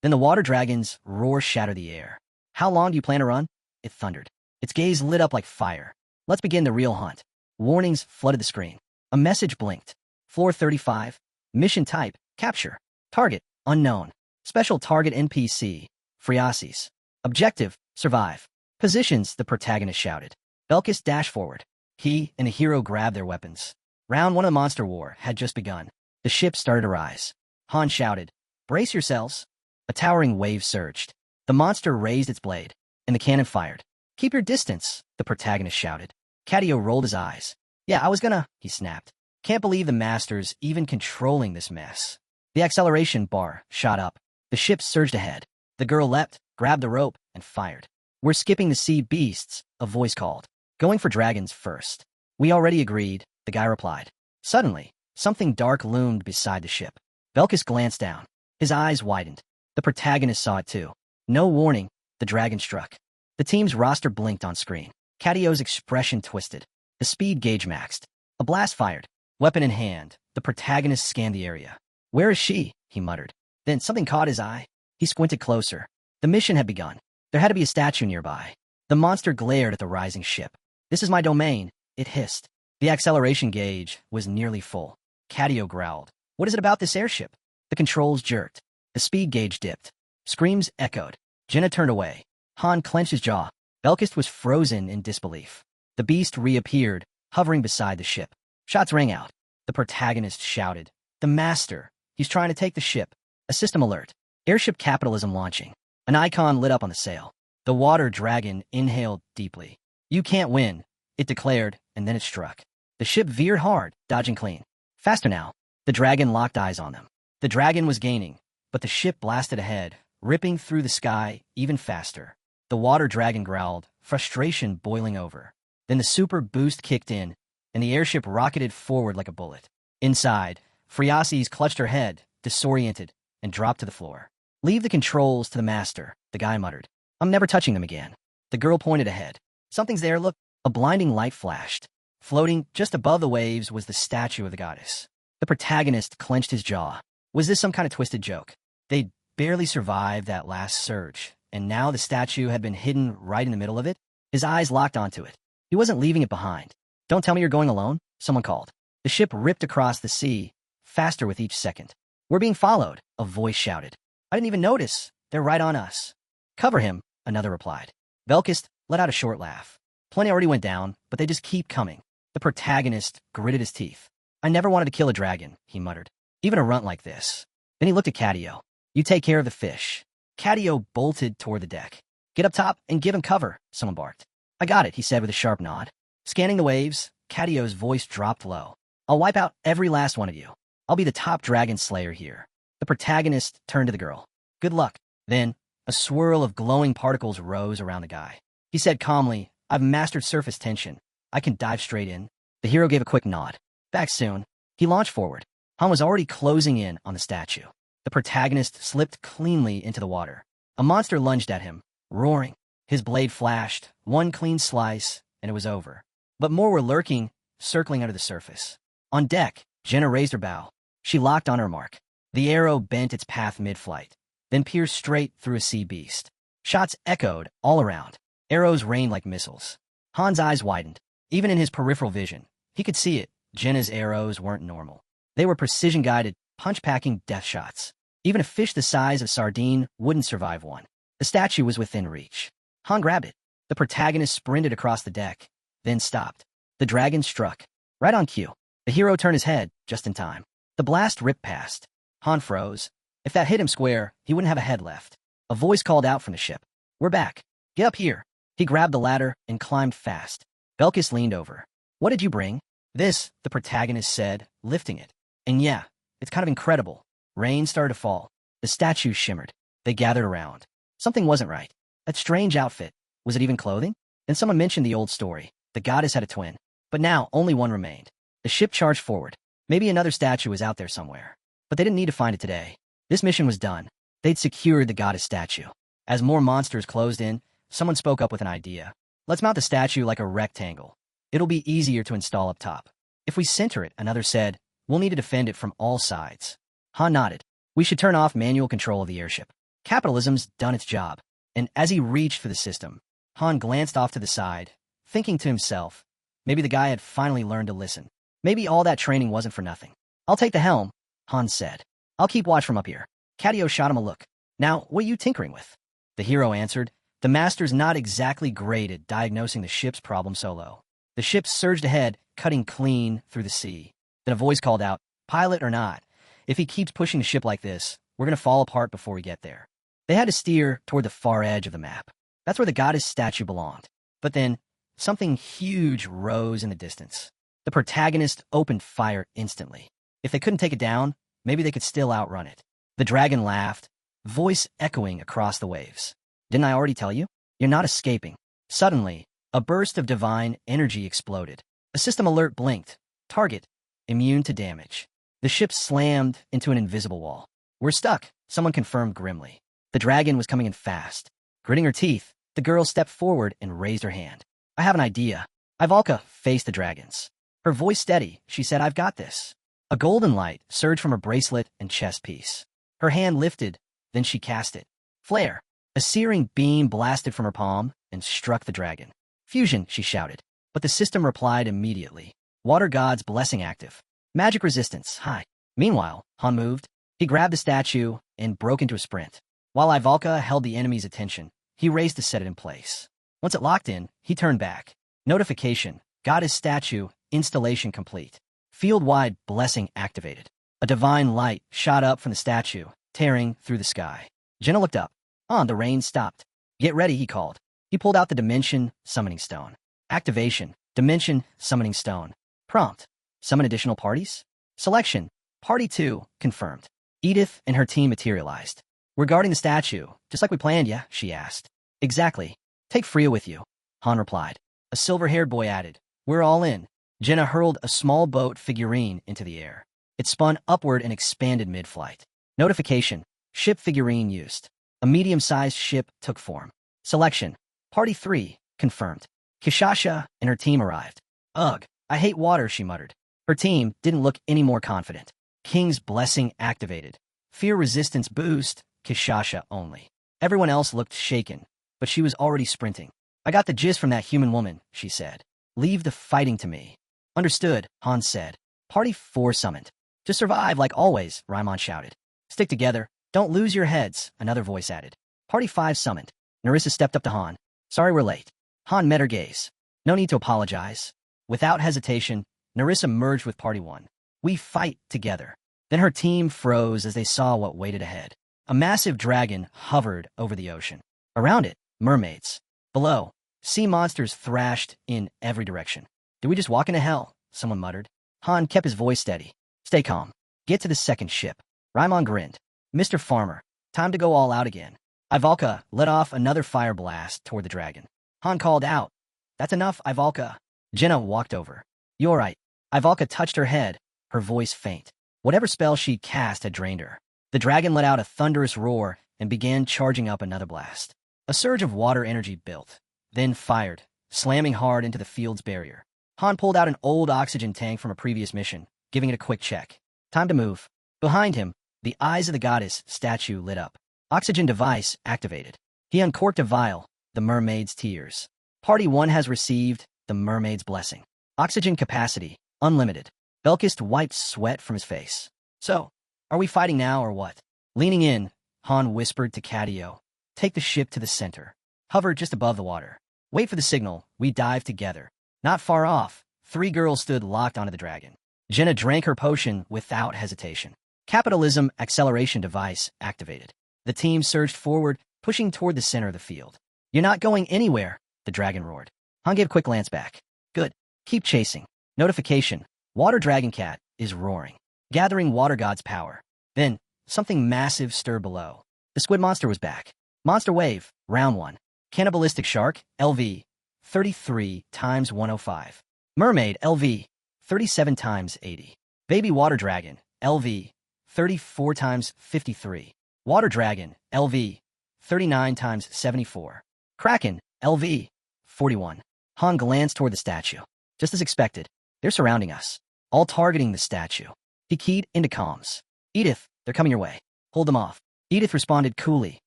Then the water dragon's roar shattered the air. How long do you plan to run? It thundered. Its gaze lit up like fire. Let's begin the real hunt. Warnings flooded the screen. A message blinked. Floor 35. Mission type, capture. Target, unknown. Special target NPC, Friasis. Objective, survive. Positions, the protagonist shouted. Belkis dashed forward. He and a hero grabbed their weapons. Round 1 of the monster war had just begun. The ship started to rise. Han shouted, "Brace yourselves." A towering wave surged. The monster raised its blade, and the cannon fired. "Keep your distance," the protagonist shouted. Cadio rolled his eyes. "Yeah, I was gonna," he snapped. "Can't believe the master's even controlling this mess." The acceleration bar shot up. The ship surged ahead. The girl leapt, grabbed the rope, and fired. "We're skipping the sea beasts," a voice called. "Going for dragons first." "We already agreed," the guy replied. Suddenly, something dark loomed beside the ship. Velkus glanced down. His eyes widened. The protagonist saw it too. No warning, the dragon struck. The team's roster blinked on screen. Cadio's expression twisted. The speed gauge maxed. A blast fired. Weapon in hand, the protagonist scanned the area. "Where is she?" he muttered. Then something caught his eye. He squinted closer. The mission had begun. There had to be a statue nearby. The monster glared at the rising ship. "This is my domain," it hissed. The acceleration gauge was nearly full. Cadio growled. "What is it about this airship?" The controls jerked. The speed gauge dipped. Screams echoed. Jenna turned away. Han clenched his jaw. Velkus was frozen in disbelief. The beast reappeared, hovering beside the ship. Shots rang out. The protagonist shouted, "The master! He's trying to take the ship." A system alert. Airship capitalism launching. An icon lit up on the sail. The water dragon inhaled deeply. "You can't win," it declared, and then it struck. The ship veered hard, dodging clean. Faster now. The dragon locked eyes on them. The dragon was gaining, but the ship blasted ahead, ripping through the sky even faster. The water dragon growled, frustration boiling over. Then the super boost kicked in, and the airship rocketed forward like a bullet. Inside, Phreases clutched her head, disoriented, and dropped to the floor. "Leave the controls to the master," the guy muttered. "I'm never touching them again." The girl pointed ahead. "Something's there, look." A blinding light flashed. Floating just above the waves was the statue of the goddess. The protagonist clenched his jaw. Was this some kind of twisted joke? They'd barely survived that last surge, and now the statue had been hidden right in the middle of it? His eyes locked onto it. He wasn't leaving it behind. "Don't tell me you're going alone," someone called. The ship ripped across the sea, faster with each second. "We're being followed," a voice shouted. "I didn't even notice. They're right on us." "Cover him," another replied. Velkus let out a short laugh. "Plenty already went down, but they just keep coming." The protagonist gritted his teeth. "I never wanted to kill a dragon," he muttered. "Even a runt like this." Then he looked at Cadio. "You take care of the fish." Cadio bolted toward the deck. "Get up top and give him cover," someone barked. "I got it," he said with a sharp nod. Scanning the waves, Cadio's voice dropped low. "I'll wipe out every last one of you. I'll be the top dragon slayer here." The protagonist turned to the girl. "Good luck." Then, a swirl of glowing particles rose around the guy. He said calmly, "I've mastered surface tension. I can dive straight in." The hero gave a quick nod. "Back soon." He launched forward. Han was already closing in on the statue. The protagonist slipped cleanly into the water. A monster lunged at him, roaring. His blade flashed, one clean slice, and it was over. But more were lurking, circling under the surface. On deck, Jenna raised her bow. She locked on her mark. The arrow bent its path mid-flight, then pierced straight through a sea beast. Shots echoed all around. Arrows rained like missiles. Han's eyes widened. Even in his peripheral vision, he could see it. Jenna's arrows weren't normal. They were precision-guided, punch-packing death shots. Even a fish the size of sardine wouldn't survive one. The statue was within reach. Han grabbed it. The protagonist sprinted across the deck, then stopped. The dragon struck. Right on cue. The hero turned his head, just in time. The blast ripped past. Han froze. If that hit him square, he wouldn't have a head left. A voice called out from the ship. "We're back. Get up here." He grabbed the ladder and climbed fast. Velkus leaned over. "What did you bring?" "This," the protagonist said, lifting it. "And yeah, it's kind of incredible." Rain started to fall. The statue shimmered. They gathered around. Something wasn't right. That strange outfit. Was it even clothing? Then someone mentioned the old story. The goddess had a twin. But now only one remained. The ship charged forward. Maybe another statue was out there somewhere. But they didn't need to find it today. This mission was done. They'd secured the goddess statue. As more monsters closed in, someone spoke up with an idea. "Let's mount the statue like a rectangle. It'll be easier to install up top. If we center it," another said, "we'll need to defend it from all sides." Han nodded. "We should turn off manual control of the airship. Capitalism's done its job." And as he reached for the system, Han glanced off to the side, thinking to himself, maybe the guy had finally learned to listen. Maybe all that training wasn't for nothing. "I'll take the helm," Han said. "I'll keep watch from up here." Cadio shot him a look. "Now, what are you tinkering with?" The hero answered, "The master's not exactly great at diagnosing the ship's problem solo." The ship surged ahead, cutting clean through the sea. Then a voice called out, "Pilot or not, if he keeps pushing the ship like this, we're going to fall apart before we get there." They had to steer toward the far edge of the map. That's where the goddess statue belonged. But then, something huge rose in the distance. The protagonist opened fire instantly. If they couldn't take it down, maybe they could still outrun it. The dragon laughed, voice echoing across the waves. "Didn't I already tell you? You're not escaping." Suddenly, a burst of divine energy exploded. A system alert blinked. Target, immune to damage. The ship slammed into an invisible wall. "We're stuck," someone confirmed grimly. The dragon was coming in fast. Gritting her teeth, the girl stepped forward and raised her hand. "I have an idea." Ivalka faced the dragons. Her voice steady, she said, "I've got this." A golden light surged from her bracelet and chest piece. Her hand lifted, then she cast it. Flare! A searing beam blasted from her palm and struck the dragon. "Fusion," she shouted. But the system replied immediately. "Water God's blessing active. Magic resistance, high." Meanwhile, Han moved. He grabbed the statue and broke into a sprint. While Ivalka held the enemy's attention, he raced to set it in place. Once it locked in, he turned back. Notification, Goddess statue, installation complete. Field-wide blessing activated. A divine light shot up from the statue, tearing through the sky. Jenna looked up. The rain stopped. "Get ready," he called. He pulled out the Dimension Summoning Stone. Activation, Dimension Summoning Stone. Prompt, summon additional parties? Selection, Party 2, confirmed. Edith and her team materialized. "We're guarding the statue, just like we planned, yeah?" she asked. "Exactly. Take Freya with you," Han replied. A silver-haired boy added, "We're all in." Jenna hurled a small boat figurine into the air. It spun upward and expanded mid-flight. Notification, ship figurine used. A medium-sized ship took form. Selection, Party 3, confirmed. Kishasha and her team arrived. "Ugh, I hate water," she muttered. Her team didn't look any more confident. King's Blessing activated. Fear resistance boost, Kishasha only. Everyone else looked shaken, but she was already sprinting. "I got the gist from that human woman," she said. "Leave the fighting to me." "Understood," Han said. Party 4 summoned. "To survive like always," Raimon shouted. "Stick together. Don't lose your heads," another voice added. Party 5 summoned. Narissa stepped up to Han. "Sorry we're late." Han met her gaze. "No need to apologize." Without hesitation, Narissa merged with Party 1. "We fight together." Then her team froze as they saw what waited ahead. A massive dragon hovered over the ocean. Around it, mermaids. Below, sea monsters thrashed in every direction. "Did we just walk into hell?" someone muttered. Han kept his voice steady. "Stay calm. Get to the second ship." Raimon grinned. "Mr. Farmer, time to go all out again." Ivalka let off another fire blast toward the dragon. Han called out, "That's enough, Ivalka." Jenna walked over. "You all right?" Ivalka touched her head, her voice faint. Whatever spell she'd cast had drained her. The dragon let out a thunderous roar and began charging up another blast. A surge of water energy built, then fired, slamming hard into the field's barrier. Han pulled out an old oxygen tank from a previous mission, giving it a quick check. Time to move. Behind him, the eyes of the goddess statue lit up. Oxygen device activated. He uncorked a vial, the mermaid's tears. Party 1 has received the mermaid's blessing. Oxygen capacity, unlimited. Belkist wiped sweat from his face. "So, are we fighting now or what?" Leaning in, Han whispered to Cadio, "Take the ship to the center. Hover just above the water. Wait for the signal, we dive together." Not far off, 3 girls stood locked onto the dragon. Jenna drank her potion without hesitation. Capitalism acceleration device activated. The team surged forward, pushing toward the center of the field. "You're not going anywhere," the dragon roared. Han gave a quick glance back. "Good. Keep chasing." Notification, Water Dragon Cat is roaring, gathering Water God's power. Then, something massive stirred below. The squid monster was back. Monster Wave, Round 1. Cannibalistic Shark, LV, 33 times 105. Mermaid, LV, 37 times 80. Baby Water Dragon, LV, 34 times 53. Water Dragon, LV, 39 times 74. Kraken, LV, 41. Han glanced toward the statue. Just as expected, they're surrounding us, all targeting the statue. He keyed into comms. "Edith, they're coming your way. Hold them off." Edith responded coolly.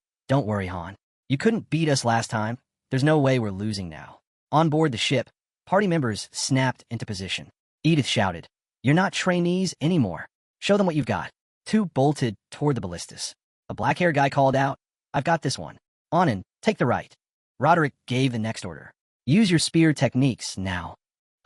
"Don't worry, Han. You couldn't beat us last time. There's no way we're losing now." On board the ship, party members snapped into position. Edith shouted, "You're not trainees anymore. Show them what you've got." 2 bolted toward the ballistas. A black-haired guy called out, "I've got this one. Onin, take the right." Roderick gave the next order. "Use your spear techniques now."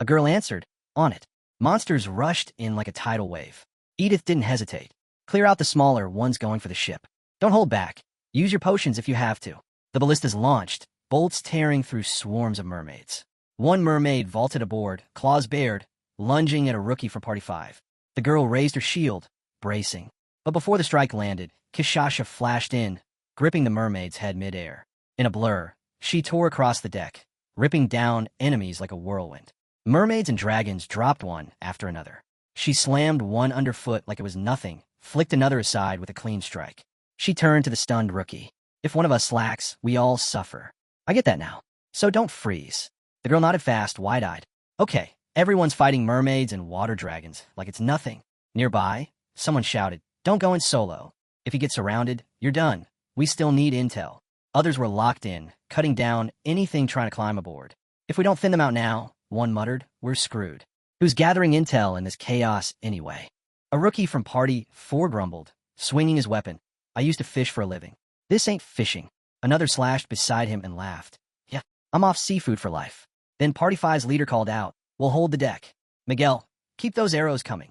A girl answered, "On it." Monsters rushed in like a tidal wave. Edith didn't hesitate. Clear out the smaller ones going for the ship. Don't hold back. Use your potions if you have to. The ballistas launched, bolts tearing through swarms of mermaids. One mermaid vaulted aboard, claws bared, lunging at a rookie from Party 5. The girl raised her shield, bracing. But before the strike landed, Kishasha flashed in, gripping the mermaid's head mid-air. In a blur, she tore across the deck, ripping down enemies like a whirlwind. Mermaids and dragons dropped one after another. She slammed one underfoot like it was nothing, flicked another aside with a clean strike. She turned to the stunned rookie. If one of us slacks, we all suffer. I get that now. So don't freeze. The girl nodded fast, wide-eyed. Okay, everyone's fighting mermaids and water dragons like it's nothing. Nearby, someone shouted, don't go in solo. If you get surrounded, you're done. We still need intel. Others were locked in, cutting down anything trying to climb aboard. If we don't thin them out now, one muttered, we're screwed. Who's gathering intel in this chaos anyway? A rookie from Party 4 grumbled, swinging his weapon. I used to fish for a living. This ain't fishing. Another slashed beside him and laughed. Yeah, I'm off seafood for life. Then Party 5's leader called out, we'll hold the deck. Miguel, keep those arrows coming.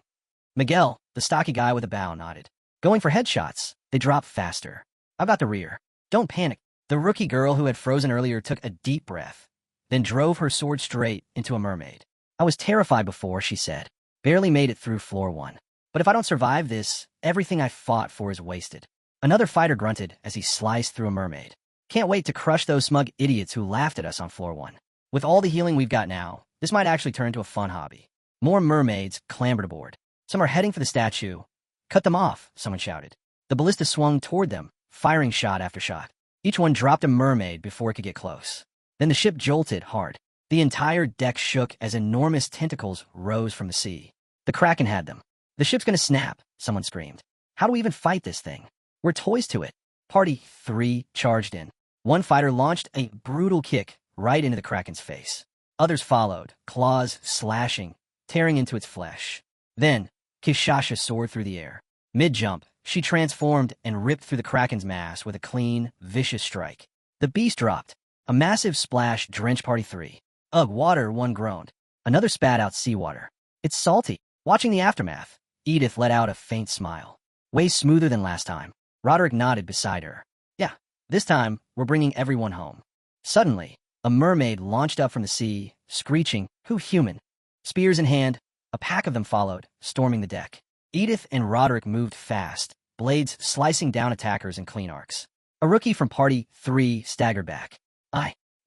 Miguel, the stocky guy with a bow, nodded. Going for headshots, they drop faster. I've got the rear. Don't panic. The rookie girl who had frozen earlier took a deep breath, then drove her sword straight into a mermaid. I was terrified before, she said. Barely made it through floor 1. But if I don't survive this, everything I fought for is wasted. Another fighter grunted as he sliced through a mermaid. Can't wait to crush those smug idiots who laughed at us on floor 1. With all the healing we've got now, this might actually turn into a fun hobby. More mermaids clambered aboard. Some are heading for the statue. Cut them off, someone shouted. The ballista swung toward them, firing shot after shot. Each one dropped a mermaid before it could get close. Then the ship jolted hard. The entire deck shook as enormous tentacles rose from the sea. The Kraken had them. The ship's gonna snap, someone screamed. How do we even fight this thing? We're toys to it. Party 3 charged in. One fighter launched a brutal kick right into the Kraken's face. Others followed, claws slashing, tearing into its flesh. Then, Kishasha soared through the air. Mid-jump, she transformed and ripped through the Kraken's mass with a clean, vicious strike. The beast dropped. A massive splash drenched Party 3. Ugh, water, one groaned. Another spat out seawater. It's salty. Watching the aftermath, Edith let out a faint smile. Way smoother than last time. Roderick nodded beside her. Yeah, this time, we're bringing everyone home. Suddenly, a mermaid launched up from the sea, screeching, who human? Spears in hand, a pack of them followed, storming the deck. Edith and Roderick moved fast, blades slicing down attackers in clean arcs. A rookie from Party 3 staggered back.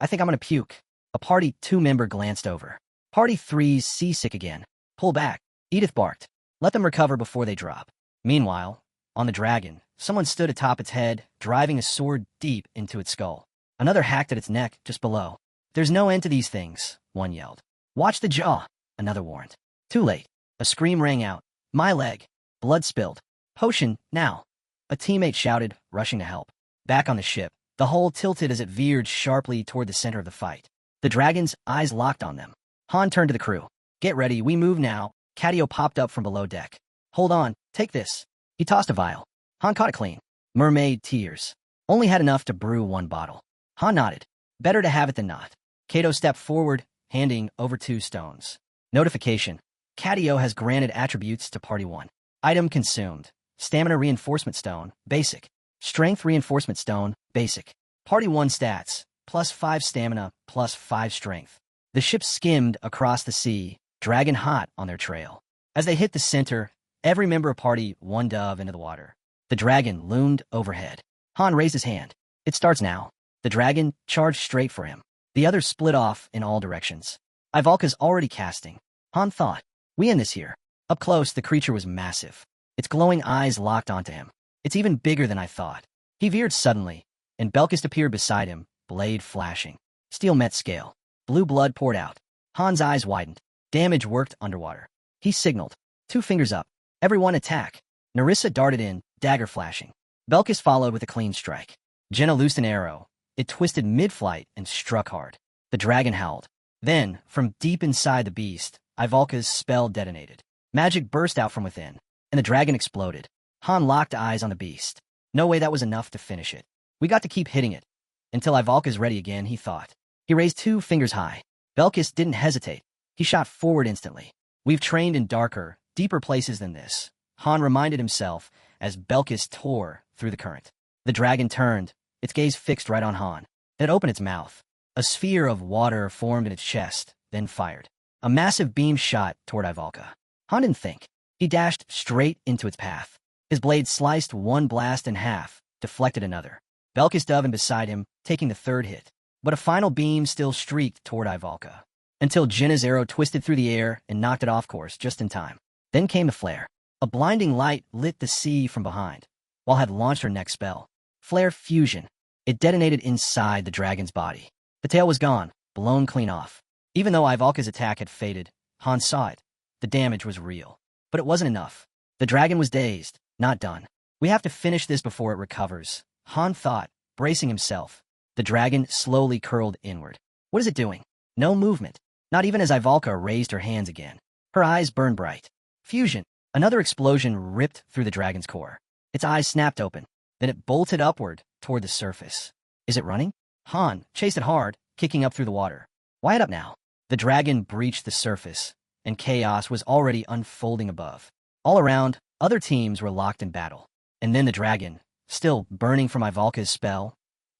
I think I'm gonna puke. A Party 2 member glanced over. Party 3's seasick again. Pull back. Edith barked. Let them recover before they drop. Meanwhile, on the dragon, someone stood atop its head, driving a sword deep into its skull. Another hacked at its neck just below. There's no end to these things, one yelled. Watch the jaw, another warned. Too late. A scream rang out. My leg. Blood spilled. Potion, now. A teammate shouted, rushing to help. Back on the ship, the hull tilted as it veered sharply toward the center of the fight. The dragon's eyes locked on them. Han turned to the crew. Get ready, we move now. Cadio popped up from below deck. Hold on, take this. He tossed a vial. Han caught it clean. Mermaid tears. Only had enough to brew one bottle. Han nodded. Better to have it than not. Kato stepped forward, handing over 2 stones. Notification. Cadio has granted attributes to Party 1. Item consumed. Stamina Reinforcement Stone, basic. Strength Reinforcement Stone, basic. Party 1 stats, +5 stamina, +5 strength. The ship skimmed across the sea, dragon hot on their trail. As they hit the center, every member of Party 1 dove into the water. The dragon loomed overhead. Han raised his hand. It starts now. The dragon charged straight for him. The others split off in all directions. Ivalka's already casting. Han thought, we end this here. Up close, the creature was massive. Its glowing eyes locked onto him. It's even bigger than I thought. He veered suddenly, and Belkist appeared beside him, blade flashing. Steel met scale. Blue blood poured out. Han's eyes widened. Damage worked underwater. He signaled. 2 fingers up. Everyone attack. Narissa darted in, dagger flashing. Belkist followed with a clean strike. Jenna loosed an arrow. It twisted mid-flight and struck hard. The dragon howled. Then, from deep inside the beast, Ivalka's spell detonated. Magic burst out from within, and the dragon exploded. Han locked eyes on the beast. No way that was enough to finish it. We got to keep hitting it. Until Ivalka's ready again, he thought. He raised 2 fingers high. Belkist didn't hesitate. He shot forward instantly. We've trained in darker, deeper places than this, Han reminded himself as Belkis tore through the current. The dragon turned, its gaze fixed right on Han. Then it opened its mouth. A sphere of water formed in its chest, then fired. A massive beam shot toward Ivalka. Han didn't think. He dashed straight into its path. His blade sliced one blast in half, deflected another. Belkis dove in beside him, taking the third hit. But a final beam still streaked toward Ivalka, until Jinna's arrow twisted through the air and knocked it off course just in time. Then came the flare. A blinding light lit the sea from behind, while had launched her next spell. Flare fusion. It detonated inside the dragon's body. The tail was gone, blown clean off. Even though Ivalka's attack had faded, Han saw it. The damage was real. But it wasn't enough. The dragon was dazed, not done. We have to finish this before it recovers, Han thought, bracing himself. The dragon slowly curled inward. What is it doing? No movement. Not even as Ivalka raised her hands again. Her eyes burned bright. Fusion. Another explosion ripped through the dragon's core. Its eyes snapped open. Then it bolted upward toward the surface. Is it running? Han chased it hard, kicking up through the water. Why it up now? The dragon breached the surface, and chaos was already unfolding above. All around, other teams were locked in battle. And then the dragon, still burning from Ivalka's spell,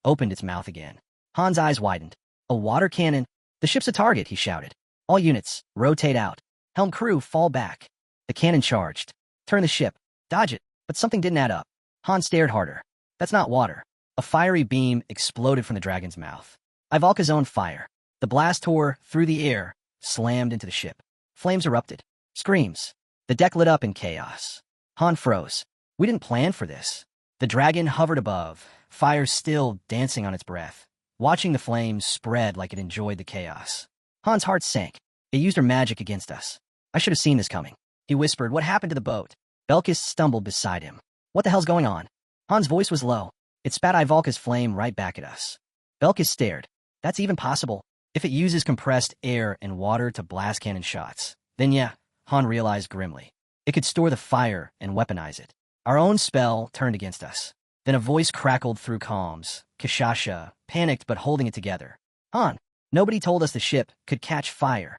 opened its mouth again. Han's eyes widened. A water cannon. The ship's a target, he shouted. All units, rotate out. Helm crew, fall back. The cannon charged. Turn the ship. Dodge it. But something didn't add up. Han stared harder. That's not water. A fiery beam exploded from the dragon's mouth. Ivalka's own fire. The blast tore through the air, slammed into the ship. Flames erupted. Screams. The deck lit up in chaos. Han froze. We didn't plan for this. The dragon hovered above, fire still dancing on its breath, watching the flames spread like it enjoyed the chaos. Han's heart sank. It used her magic against us. I should have seen this coming. He whispered, what happened to the boat? Belkis stumbled beside him. What the hell's going on? Han's voice was low. It spat Ivalka's flame right back at us. Belkis stared. That's even possible. If it uses compressed air and water to blast cannon shots, then yeah, Han realized grimly. It could store the fire and weaponize it. Our own spell turned against us. Then a voice crackled through comms. Kishasha, panicked but holding it together. Han, nobody told us the ship could catch fire.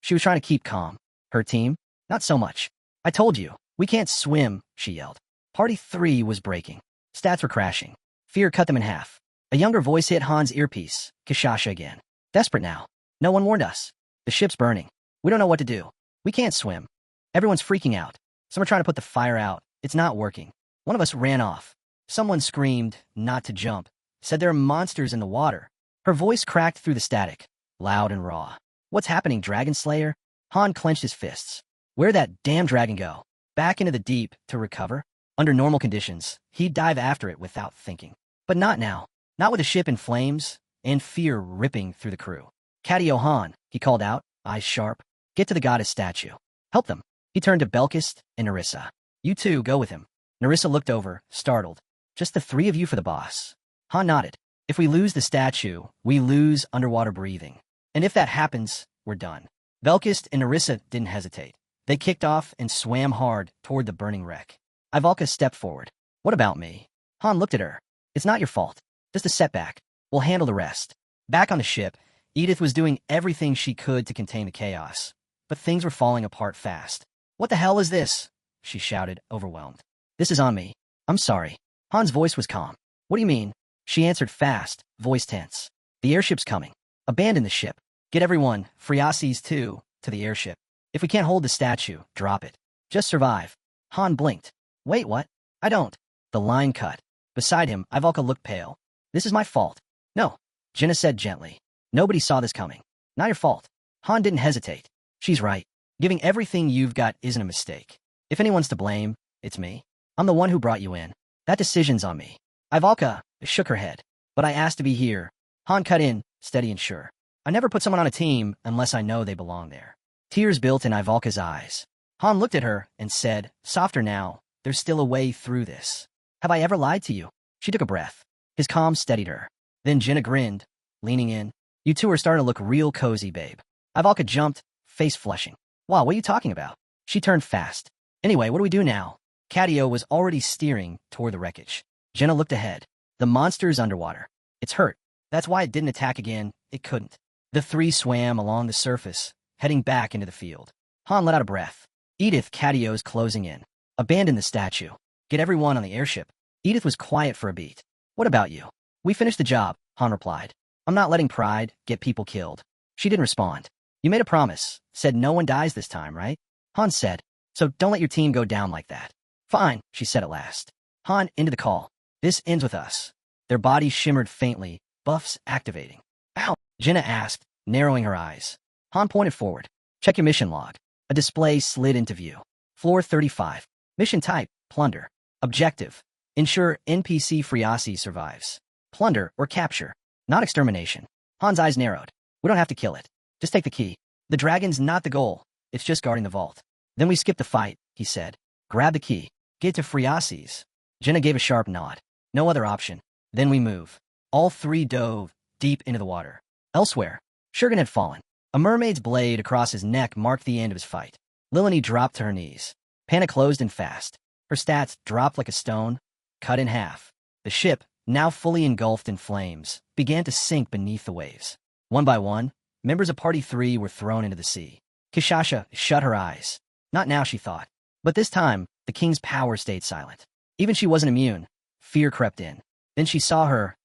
She was trying to keep calm. Her team? Not so much. I told you, we can't swim, she yelled. Party 3 was breaking. Stats were crashing. Fear cut them in half. A younger voice hit Han's earpiece. Kishasha again. Desperate now. No one warned us. The ship's burning. We don't know what to do. We can't swim. Everyone's freaking out. Some are trying to put the fire out. It's not working. One of us ran off. Someone screamed, not to jump. Said there are monsters in the water. Her voice cracked through the static, loud and raw. What's happening, Dragon Slayer? Han clenched his fists. Where'd that damn dragon go? Back into the deep to recover? Under normal conditions, he'd dive after it without thinking. But not now. Not with the ship in flames and fear ripping through the crew. Cadio Han, he called out, eyes sharp. Get to the goddess statue. Help them. He turned to Belkis and Nerissa. You two, go with him. Nerissa looked over, startled. Just the 3 of you for the boss. Han nodded. If we lose the statue, we lose underwater breathing. And if that happens, we're done. Belkis and Nerissa didn't hesitate. They kicked off and swam hard toward the burning wreck. Ivalka stepped forward. What about me? Han looked at her. It's not your fault. Just a setback. We'll handle the rest. Back on the ship, Edith was doing everything she could to contain the chaos. But things were falling apart fast. What the hell is this? She shouted, overwhelmed. This is on me. I'm sorry. Han's voice was calm. What do you mean? She answered fast, voice tense. The airship's coming. Abandon the ship. Get everyone, Friasis too, to the airship. If we can't hold the statue, drop it. Just survive. Han blinked. Wait, what? I don't. The line cut. Beside him, Ivalka looked pale. This is my fault. No, Jinna said gently. Nobody saw this coming. Not your fault. Han didn't hesitate. She's right. Giving everything you've got isn't a mistake. If anyone's to blame, it's me. I'm the one who brought you in. That decision's on me. Ivalka shook her head. But I asked to be here. Han cut in, steady and sure. I never put someone on a team unless I know they belong there. Tears built in Ivalka's eyes. Han looked at her and said, softer now, there's still a way through this. Have I ever lied to you? She took a breath. His calm steadied her. Then Jinna grinned, leaning in. You two are starting to look real cozy, babe. Ivalka jumped, face flushing. Wow, what are you talking about? She turned fast. Anyway, what do we do now? Cadio was already steering toward the wreckage. Jinna looked ahead. The monster's underwater. It's hurt. That's why it didn't attack again. It couldn't. The 3 swam along the surface, heading back into the field. Han let out a breath. Edith, Catios closing in. Abandon the statue. Get everyone on the airship. Edith was quiet for a beat. What about you? We finished the job, Han replied. I'm not letting pride get people killed. She didn't respond. You made a promise, said no one dies this time, right? Han said, so don't let your team go down like that. Fine, she said at last. Han into the call. This ends with us. Their bodies shimmered faintly, buffs activating. Ow, Jenna asked, narrowing her eyes. Han pointed forward. Check your mission log. A display slid into view. Floor 35. Mission type, plunder. Objective, ensure NPC Friasi survives. Plunder or capture, not extermination. Han's eyes narrowed. We don't have to kill it. Just take the key. The dragon's not the goal. It's just guarding the vault. Then we skip the fight, he said. Grab the key. Get to Friasi's. Jenna gave a sharp nod. No other option. Then we move. All three dove deep into the water. Elsewhere, Shurgan had fallen. A mermaid's blade across his neck marked the end of his fight. Lilani dropped to her knees. Panic closed in fast. Her stats dropped like a stone, cut in half. The ship, now fully engulfed in flames, began to sink beneath the waves. One by one, members of Party 3 were thrown into the sea. Kishasha shut her eyes. Not now, she thought. But this time, the king's power stayed silent. Even she wasn't immune. Fear crept in. Then she saw her,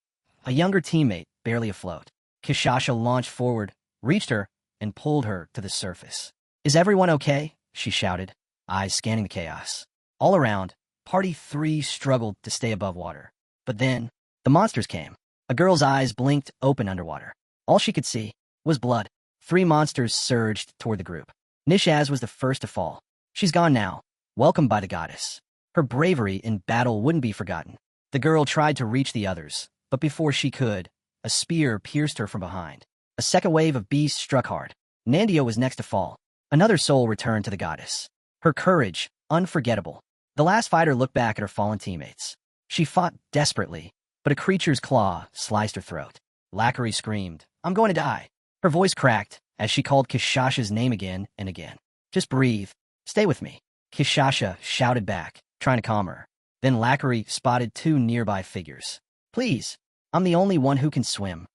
a younger teammate, barely afloat. Kishasha launched forward, reached her, and pulled her to the surface. Is everyone okay? She shouted, eyes scanning the chaos. All around, Party 3 struggled to stay above water. But then, the monsters came. A girl's eyes blinked open underwater. All she could see was blood. 3 monsters surged toward the group. Nishaz was the first to fall. She's gone now, welcomed by the goddess. Her bravery in battle wouldn't be forgotten. The girl tried to reach the others, but before she could, a spear pierced her from behind. A second wave of beasts struck hard. Nandio was next to fall. Another soul returned to the goddess. Her courage, unforgettable. The last fighter looked back at her fallen teammates. She fought desperately, but a creature's claw sliced her throat. Lackary screamed, I'm going to die. Her voice cracked as she called Kishasha's name again and again. Just breathe. Stay with me. Kishasha shouted back, trying to calm her. Then Lackary spotted 2 nearby figures. Please, I'm the only one who can swim.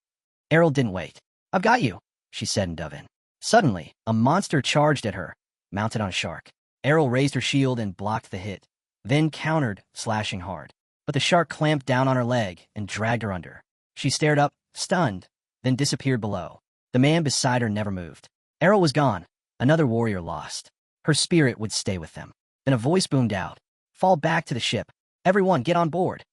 Errol didn't wait. I've got you, she said in Dovin. Suddenly, a monster charged at her, mounted on a shark. Errol raised her shield and blocked the hit, then countered, slashing hard. But the shark clamped down on her leg and dragged her under. She stared up, stunned, then disappeared below. The man beside her never moved. Errol was gone. Another warrior lost. Her spirit would stay with them. Then a voice boomed out. Fall back to the ship. Everyone get on board.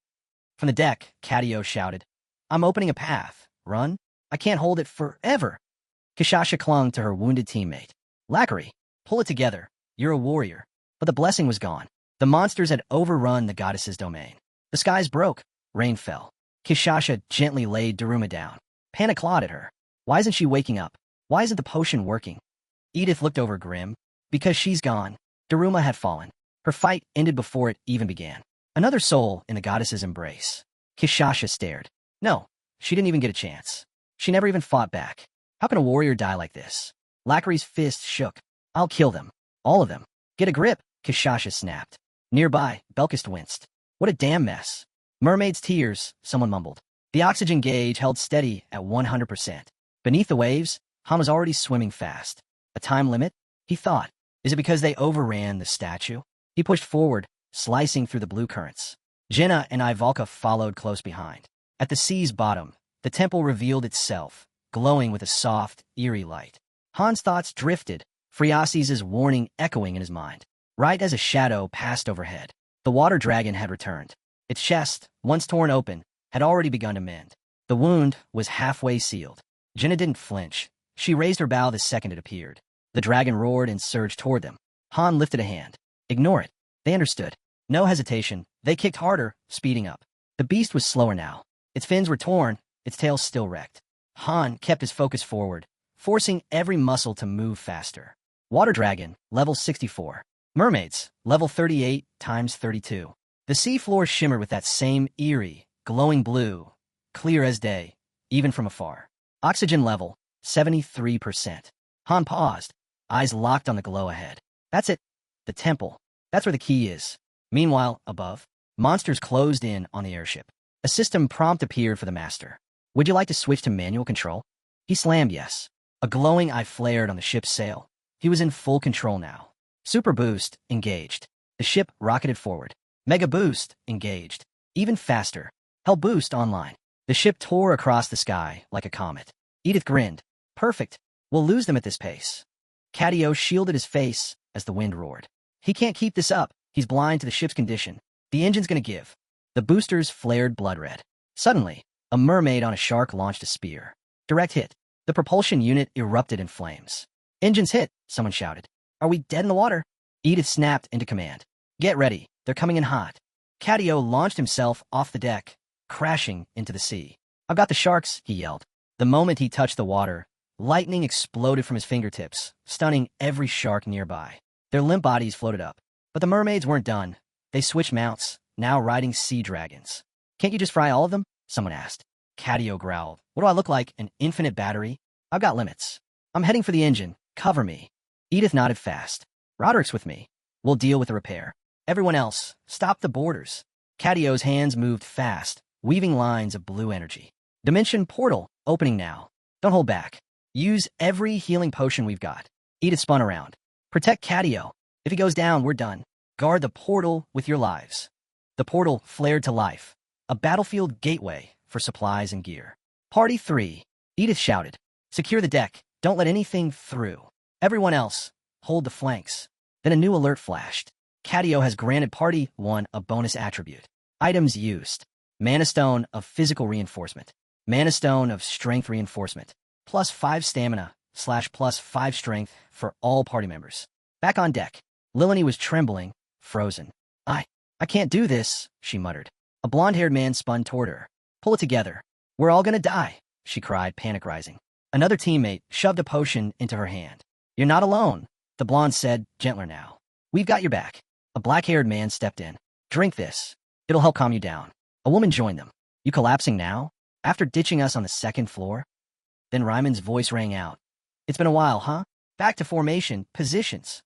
From the deck, Catio shouted. I'm opening a path. Run? I can't hold it forever. Kishasha clung to her wounded teammate. Lackary, pull it together. You're a warrior. But the blessing was gone. The monsters had overrun the goddess's domain. The skies broke. Rain fell. Kishasha gently laid Daruma down. Panic clawed at her. Why isn't she waking up? Why isn't the potion working? Edith looked over grim. Because she's gone. Daruma had fallen. Her fight ended before it even began. Another soul in the goddess's embrace. Kishasha stared. No, she didn't even get a chance. She never even fought back. How can a warrior die like this? Lackery's fist shook. I'll kill them. All of them. Get a grip, Kishasha snapped. Nearby, Belkist winced. What a damn mess. Mermaid's tears, someone mumbled. The oxygen gauge held steady at 100%. Beneath the waves, Han was already swimming fast. A time limit? He thought. Is it because they overran the statue? He pushed forward, slicing through the blue currents. Jenna and Ivalka followed close behind. At the sea's bottom, the temple revealed itself, glowing with a soft, eerie light. Han's thoughts drifted, Friasi's warning echoing in his mind. Right as a shadow passed overhead, the water dragon had returned. Its chest, once torn open, had already begun to mend. The wound was halfway sealed. Jenna didn't flinch. She raised her bow the second it appeared. The dragon roared and surged toward them. Han lifted a hand. Ignore it. They understood. No hesitation. They kicked harder, speeding up. The beast was slower now. Its fins were torn, its tail still wrecked. Han kept his focus forward, forcing every muscle to move faster. Water dragon, level 64. Mermaids, level 38 times 32. The sea floor shimmered with that same eerie, glowing blue, clear as day, even from afar. Oxygen level, 73%. Han paused, eyes locked on the glow ahead. That's it. The temple. That's where the key is. Meanwhile, above, monsters closed in on the airship. A system prompt appeared for the master. Would you like to switch to manual control? He slammed yes. A glowing eye flared on the ship's sail. He was in full control now. Super Boost, engaged. The ship rocketed forward. Mega Boost, engaged. Even faster. Hell Boost, online. The ship tore across the sky like a comet. Edith grinned. Perfect. We'll lose them at this pace. Cadio shielded his face as the wind roared. He can't keep this up. He's blind to the ship's condition. The engine's gonna give. The boosters flared blood red. Suddenly, a mermaid on a shark launched a spear. Direct hit. The propulsion unit erupted in flames. Engines hit, someone shouted. Are we dead in the water? Edith snapped into command. Get ready, they're coming in hot. Cadio launched himself off the deck, crashing into the sea. I've got the sharks, he yelled. The moment he touched the water, lightning exploded from his fingertips, stunning every shark nearby. Their limp bodies floated up. But the mermaids weren't done. They switched mounts, now riding sea dragons. Can't you just fry all of them? Someone asked. Cadio growled. What do I look like, an infinite battery? I've got limits. I'm heading for the engine. Cover me. Edith nodded fast. Roderick's with me. We'll deal with the repair. Everyone else, stop the boarders. Cadio's hands moved fast, weaving lines of blue energy. Dimension portal, opening now. Don't hold back. Use every healing potion we've got. Edith spun around. Protect Cadio. If he goes down, we're done. Guard the portal with your lives. The portal flared to life. A battlefield gateway for supplies and gear. Party 3. Edith shouted. Secure the deck. Don't let anything through. Everyone else, hold the flanks. Then a new alert flashed. Cadio has granted Party 1 a bonus attribute. Items used. Mana Stone of Physical Reinforcement. Mana Stone of Strength Reinforcement. +5 stamina / +5 strength for all party members. Back on deck. Lilani was trembling, frozen. I can't do this, she muttered. A blonde-haired man spun toward her. Pull it together. We're all gonna die, she cried, panic rising. Another teammate shoved a potion into her hand. You're not alone, the blonde said, gentler now. We've got your back. A black-haired man stepped in. Drink this. It'll help calm you down. A woman joined them. You collapsing now? After ditching us on the 2nd floor? Then Ryman's voice rang out. It's been a while, huh? Back to formation, positions.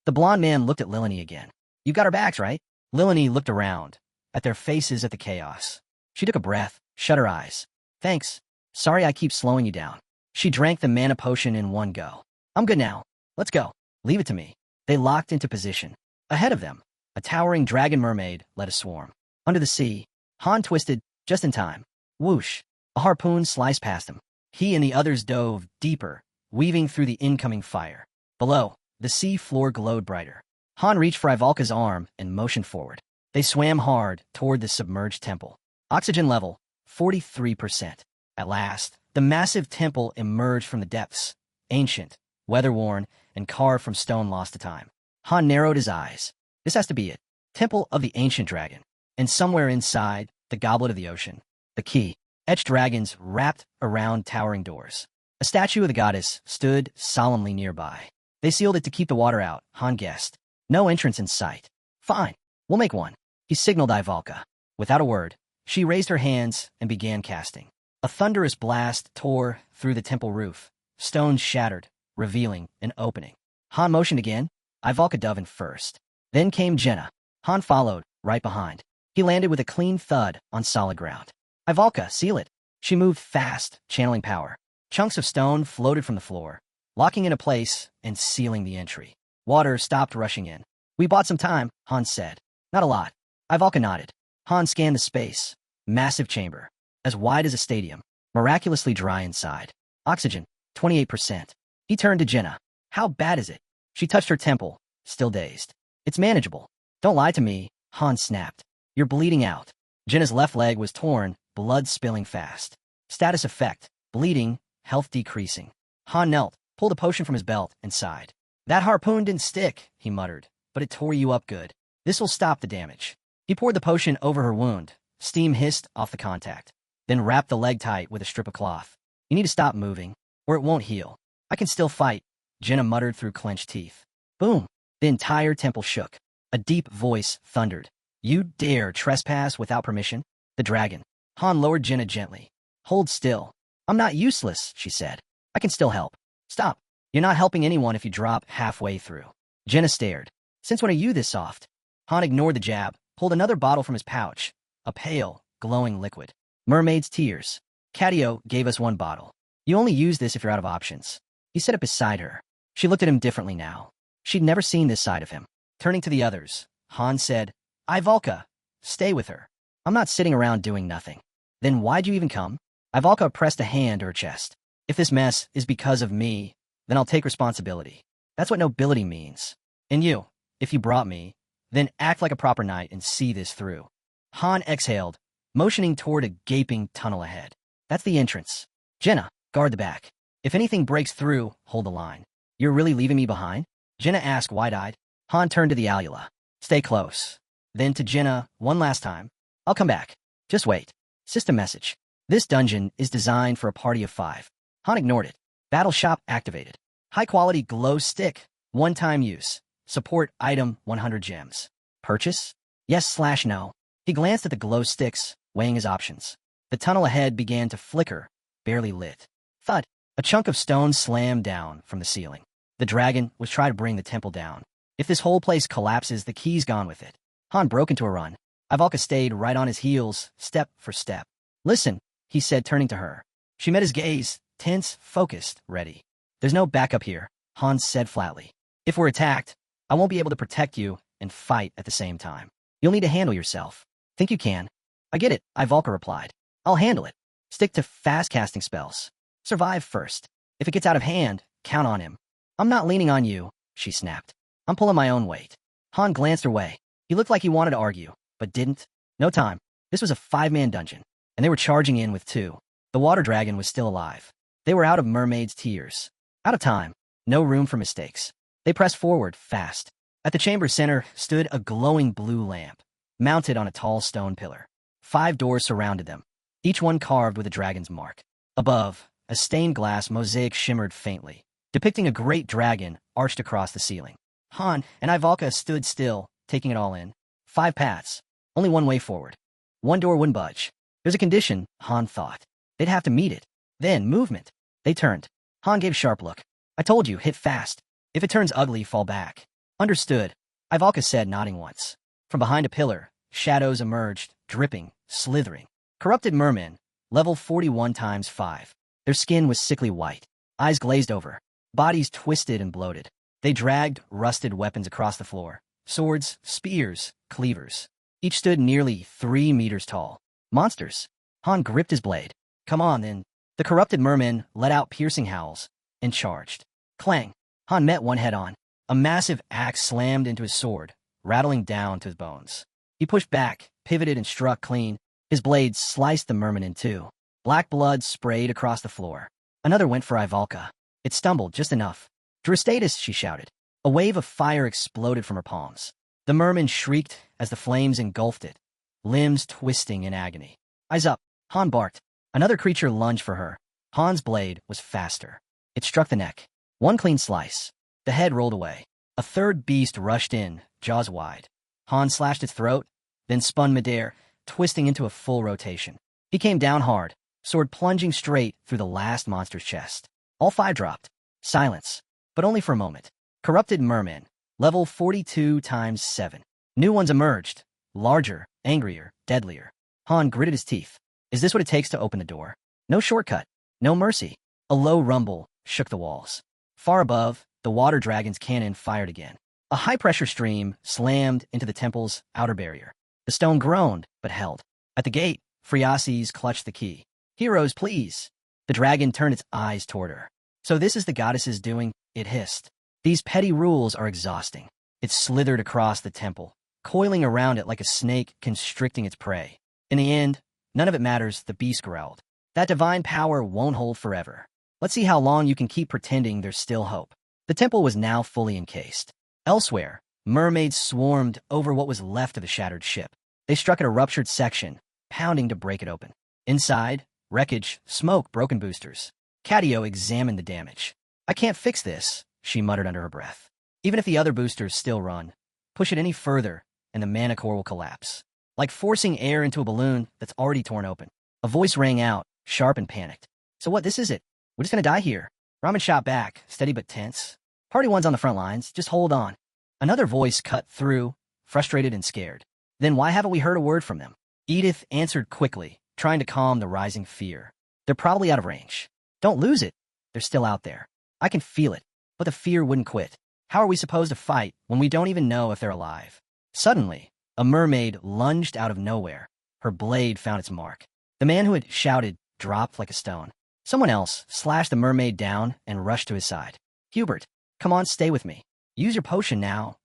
The blonde man looked at Lilani again. You got our backs, right? Lilani looked around, at their faces at the chaos. She took a breath, shut her eyes. Thanks. Sorry I keep slowing you down. She drank the mana potion in one go. I'm good now. Let's go. Leave it to me. They locked into position. Ahead of them, a towering dragon mermaid led a swarm. Under the sea, Han twisted, just in time. Whoosh. A harpoon sliced past him. He and the others dove deeper, weaving through the incoming fire. Below, the sea floor glowed brighter. Han reached for Ivalka's arm and motioned forward. They swam hard toward the submerged temple. Oxygen level, 43%. At last, the massive temple emerged from the depths, ancient, weather-worn, and carved from stone lost to time. Han narrowed his eyes. This has to be it. Temple of the Ancient Dragon. And somewhere inside, the Goblet of the Ocean. The key. Etched dragons wrapped around towering doors. A statue of the goddess stood solemnly nearby. They sealed it to keep the water out, Han guessed. No entrance in sight. Fine. We'll make one. He signaled Ivalka. Without a word, she raised her hands and began casting. A thunderous blast tore through the temple roof. Stones shattered, revealing an opening. Han motioned again. Ivalka dove in first. Then came Jenna. Han followed, right behind. He landed with a clean thud on solid ground. Ivalka, seal it. She moved fast, channeling power. Chunks of stone floated from the floor, locking into place and sealing the entry. Water stopped rushing in. We bought some time, Han said. Not a lot. Ivalka nodded. Han scanned the space. Massive chamber. As wide as a stadium. Miraculously dry inside. Oxygen, 28%. He turned to Jenna. How bad is it? She touched her temple, still dazed. It's manageable. Don't lie to me, Han snapped. You're bleeding out. Jenna's left leg was torn, blood spilling fast. Status effect, bleeding, health decreasing. Han knelt, pulled a potion from his belt, and sighed. That harpoon didn't stick, he muttered, but it tore you up good. This'll stop the damage. He poured the potion over her wound. Steam hissed off the contact. Then wrapped the leg tight with a strip of cloth. You need to stop moving, or it won't heal. I can still fight, Jenna muttered through clenched teeth. Boom! The entire temple shook. A deep voice thundered. You dare trespass without permission? The dragon. Han lowered Jenna gently. Hold still. I'm not useless, she said. I can still help. Stop. You're not helping anyone if you drop halfway through. Jenna stared. Since when are you this soft? Han ignored the jab, pulled another bottle from his pouch. A pale, glowing liquid. Mermaid's tears. Cadio gave us one bottle. You only use this if you're out of options. He set it beside her. She looked at him differently now. She'd never seen this side of him. Turning to the others, Han said, Ivalka, stay with her. I'm not sitting around doing nothing. Then why'd you even come? Ivalka pressed a hand to her chest. If this mess is because of me, then I'll take responsibility. That's what nobility means. And you, if you brought me, then act like a proper knight and see this through. Han exhaled, motioning toward a gaping tunnel ahead. That's the entrance. Jenna, guard the back. If anything breaks through, hold the line. You're really leaving me behind? Jenna asked wide-eyed. Han turned to the Alula. Stay close. Then to Jenna, one last time. I'll come back. Just wait. System message. This dungeon is designed for a party of 5. Han ignored it. Battle shop activated. High-quality glow stick. One-time use. Support item 100 gems. Purchase? Yes/no. He glanced at the glow sticks, weighing his options. The tunnel ahead began to flicker, barely lit. Thud. A chunk of stone slammed down from the ceiling. The dragon was trying to bring the temple down. If this whole place collapses, the key's gone with it. Han broke into a run. Ivalka stayed right on his heels, step for step. Listen, he said, turning to her. She met his gaze, tense, focused, ready. There's no backup here, Han said flatly. If we're attacked, I won't be able to protect you and fight at the same time. You'll need to handle yourself. Think you can? I get it, Ivalka replied. I'll handle it. Stick to fast-casting spells. Survive first. If it gets out of hand, count on him. I'm not leaning on you, she snapped. I'm pulling my own weight. Han glanced her way. He looked like he wanted to argue, but didn't. No time. This was a 5-man dungeon, and they were charging in with 2. The water dragon was still alive. They were out of mermaid's tears. Out of time. No room for mistakes. They pressed forward, fast. At the chamber center stood a glowing blue lamp, mounted on a tall stone pillar. 5 doors surrounded them, each one carved with a dragon's mark. Above, a stained glass mosaic shimmered faintly, depicting a great dragon arched across the ceiling. Han and Ivalka stood still, taking it all in. 5 paths, only one way forward. 1 door wouldn't budge. There's a condition, Han thought. They'd have to meet it. Then, movement. They turned. Han gave a sharp look. I told you, hit fast. If it turns ugly, fall back. Understood, Ivalka said, nodding once. From behind a pillar, shadows emerged, dripping, slithering. Corrupted mermen, level 41 × 5. Their skin was sickly white, eyes glazed over, bodies twisted and bloated. They dragged rusted weapons across the floor. Swords, spears, cleavers. Each stood nearly 3 meters tall. Monsters. Han gripped his blade. Come on, then. The corrupted mermen let out piercing howls and charged. Clang. Han met one head on. A massive axe slammed into his sword, rattling down to his bones. He pushed back, pivoted, and struck clean. His blade sliced the merman in 2. Black blood sprayed across the floor. Another went for Ivalka. It stumbled just enough. Drustatus, she shouted. A wave of fire exploded from her palms. The merman shrieked as the flames engulfed it, limbs twisting in agony. Eyes up, Han barked. Another creature lunged for her. Han's blade was faster. It struck the neck. 1 clean slice. The head rolled away. A third beast rushed in, jaws wide. Han slashed its throat, then spun midair, twisting into a full rotation. He came down hard, sword plunging straight through the last monster's chest. All 5 dropped. Silence, but only for a moment. Corrupted merman, level 42 × 7. New ones emerged, larger, angrier, deadlier. Han gritted his teeth. Is this what it takes to open the door? No shortcut, no mercy. A low rumble shook the walls. Far above, the water dragon's cannon fired again. A high-pressure stream slammed into the temple's outer barrier. The stone groaned, but held. At the gate, Phreases clutched the key. Heroes, please. The dragon turned its eyes toward her. So this is the goddess's doing, it hissed. These petty rules are exhausting. It slithered across the temple, coiling around it like a snake constricting its prey. In the end, none of it matters, the beast growled. That divine power won't hold forever. Let's see how long you can keep pretending there's still hope. The temple was now fully encased. Elsewhere, mermaids swarmed over what was left of the shattered ship. They struck at a ruptured section, pounding to break it open. Inside, wreckage, smoke, broken boosters. Cadio examined the damage. I can't fix this, she muttered under her breath. Even if the other boosters still run, push it any further, and the mana core will collapse. Like forcing air into a balloon that's already torn open. A voice rang out, sharp and panicked. So what, this is it? We're just gonna die here. Ramen shot back, steady but tense. Party one's on the front lines, just hold on. Another voice cut through, frustrated and scared. Then why haven't we heard a word from them? Edith answered quickly, trying to calm the rising fear. They're probably out of range. Don't lose it. They're still out there. I can feel it. but the fear wouldn't quit. How are we supposed to fight when we don't even know if they're alive? Suddenly, a mermaid lunged out of nowhere. Her blade found its mark. The man who had shouted dropped like a stone. Someone else slashed the mermaid down and rushed to his side. Hubert, come on, stay with me. Use your potion now.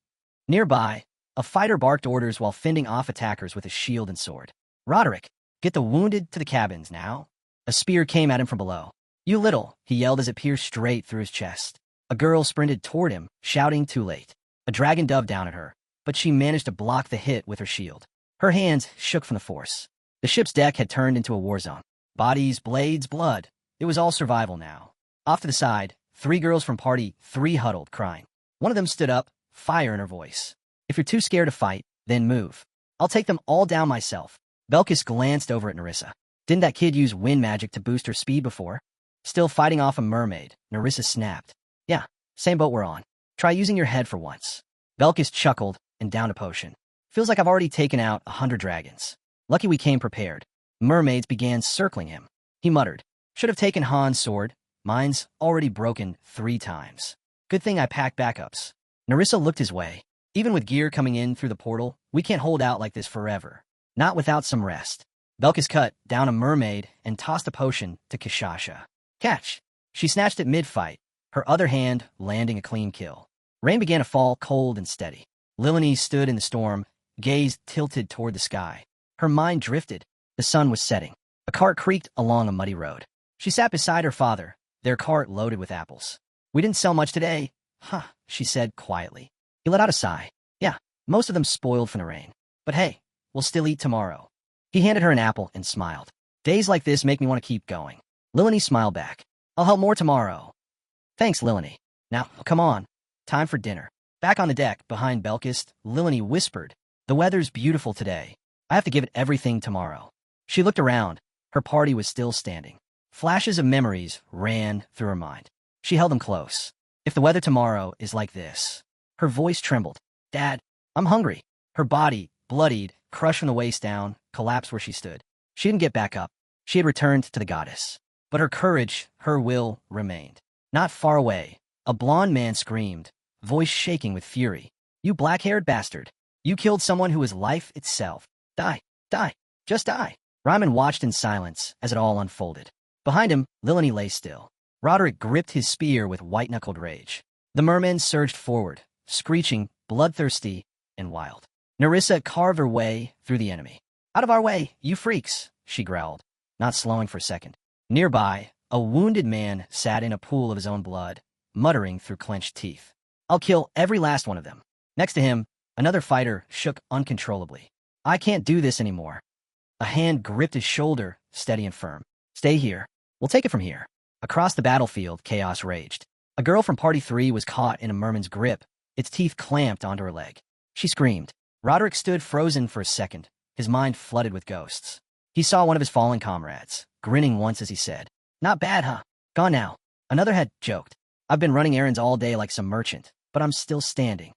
Nearby, a fighter barked orders while fending off attackers with his shield and sword. Roderick, get the wounded to the cabins now. A spear came at him from below. You little, he yelled as it pierced straight through his chest. A girl sprinted toward him, shouting too late. A dragon dove down at her, but she managed to block the hit with her shield. Her hands shook from the force. The ship's deck had turned into a war zone. Bodies, blades, blood. It was all survival now. Off to the side, 3 girls from Party 3 huddled, crying. One of them stood up, fire in her voice. If you're too scared to fight, then move. I'll take them all down myself. Belkis glanced over at Nerissa. Didn't that kid use wind magic to boost her speed before? Still fighting off a mermaid, Nerissa snapped. Yeah, same boat we're on. Try using your head for once. Belkis chuckled and downed a potion. Feels like I've already taken out 100 dragons. Lucky we came prepared. Mermaids began circling him. He muttered, should have taken Han's sword. Mine's already broken 3 times. Good thing I packed backups. Nerissa looked his way. Even with gear coming in through the portal, we can't hold out like this forever. Not without some rest. Belkis cut down a mermaid and tossed a potion to Kishasha. Catch! She snatched it mid-fight, her other hand landing a clean kill. Rain began to fall cold and steady. Lilini stood in the storm, gaze tilted toward the sky. Her mind drifted. The sun was setting. A cart creaked along a muddy road. She sat beside her father, their cart loaded with apples. We didn't sell much today. Huh, she said quietly. He let out a sigh. Yeah, most of them spoiled from the rain. But hey, we'll still eat tomorrow. He handed her an apple and smiled. Days like this make me want to keep going. Lilini smiled back. I'll help more tomorrow. Thanks, Lilini. Now, come on. Time for dinner. Back on the deck, behind Belkis, Lilini whispered, the weather's beautiful today. I have to give it everything tomorrow. She looked around. Her party was still standing. Flashes of memories ran through her mind. She held them close. If the weather tomorrow is like this. Her voice trembled. Dad, I'm hungry. Her body, bloodied, crushed from the waist down, collapsed where she stood. She didn't get back up. She had returned to the goddess. But her courage, her will, remained. Not far away, a blond man screamed, voice shaking with fury. You black-haired bastard. You killed someone who was life itself. Die, die, just die. Ryman watched in silence as it all unfolded. Behind him, Lilini lay still. Roderick gripped his spear with white-knuckled rage. The mermen surged forward, screeching, bloodthirsty, and wild. Nerissa carved her way through the enemy. Out of our way, you freaks, she growled, not slowing for a second. Nearby, a wounded man sat in a pool of his own blood, muttering through clenched teeth. I'll kill every last one of them. Next to him, another fighter shook uncontrollably. I can't do this anymore. A hand gripped his shoulder, steady and firm. Stay here. We'll take it from here. Across the battlefield, chaos raged. A girl from Party 3 was caught in a merman's grip, its teeth clamped onto her leg. She screamed. Roderick stood frozen for a second, his mind flooded with ghosts. He saw one of his fallen comrades, grinning once as he said, Not bad, huh? Gone now. Another had joked. I've been running errands all day like some merchant, but I'm still standing.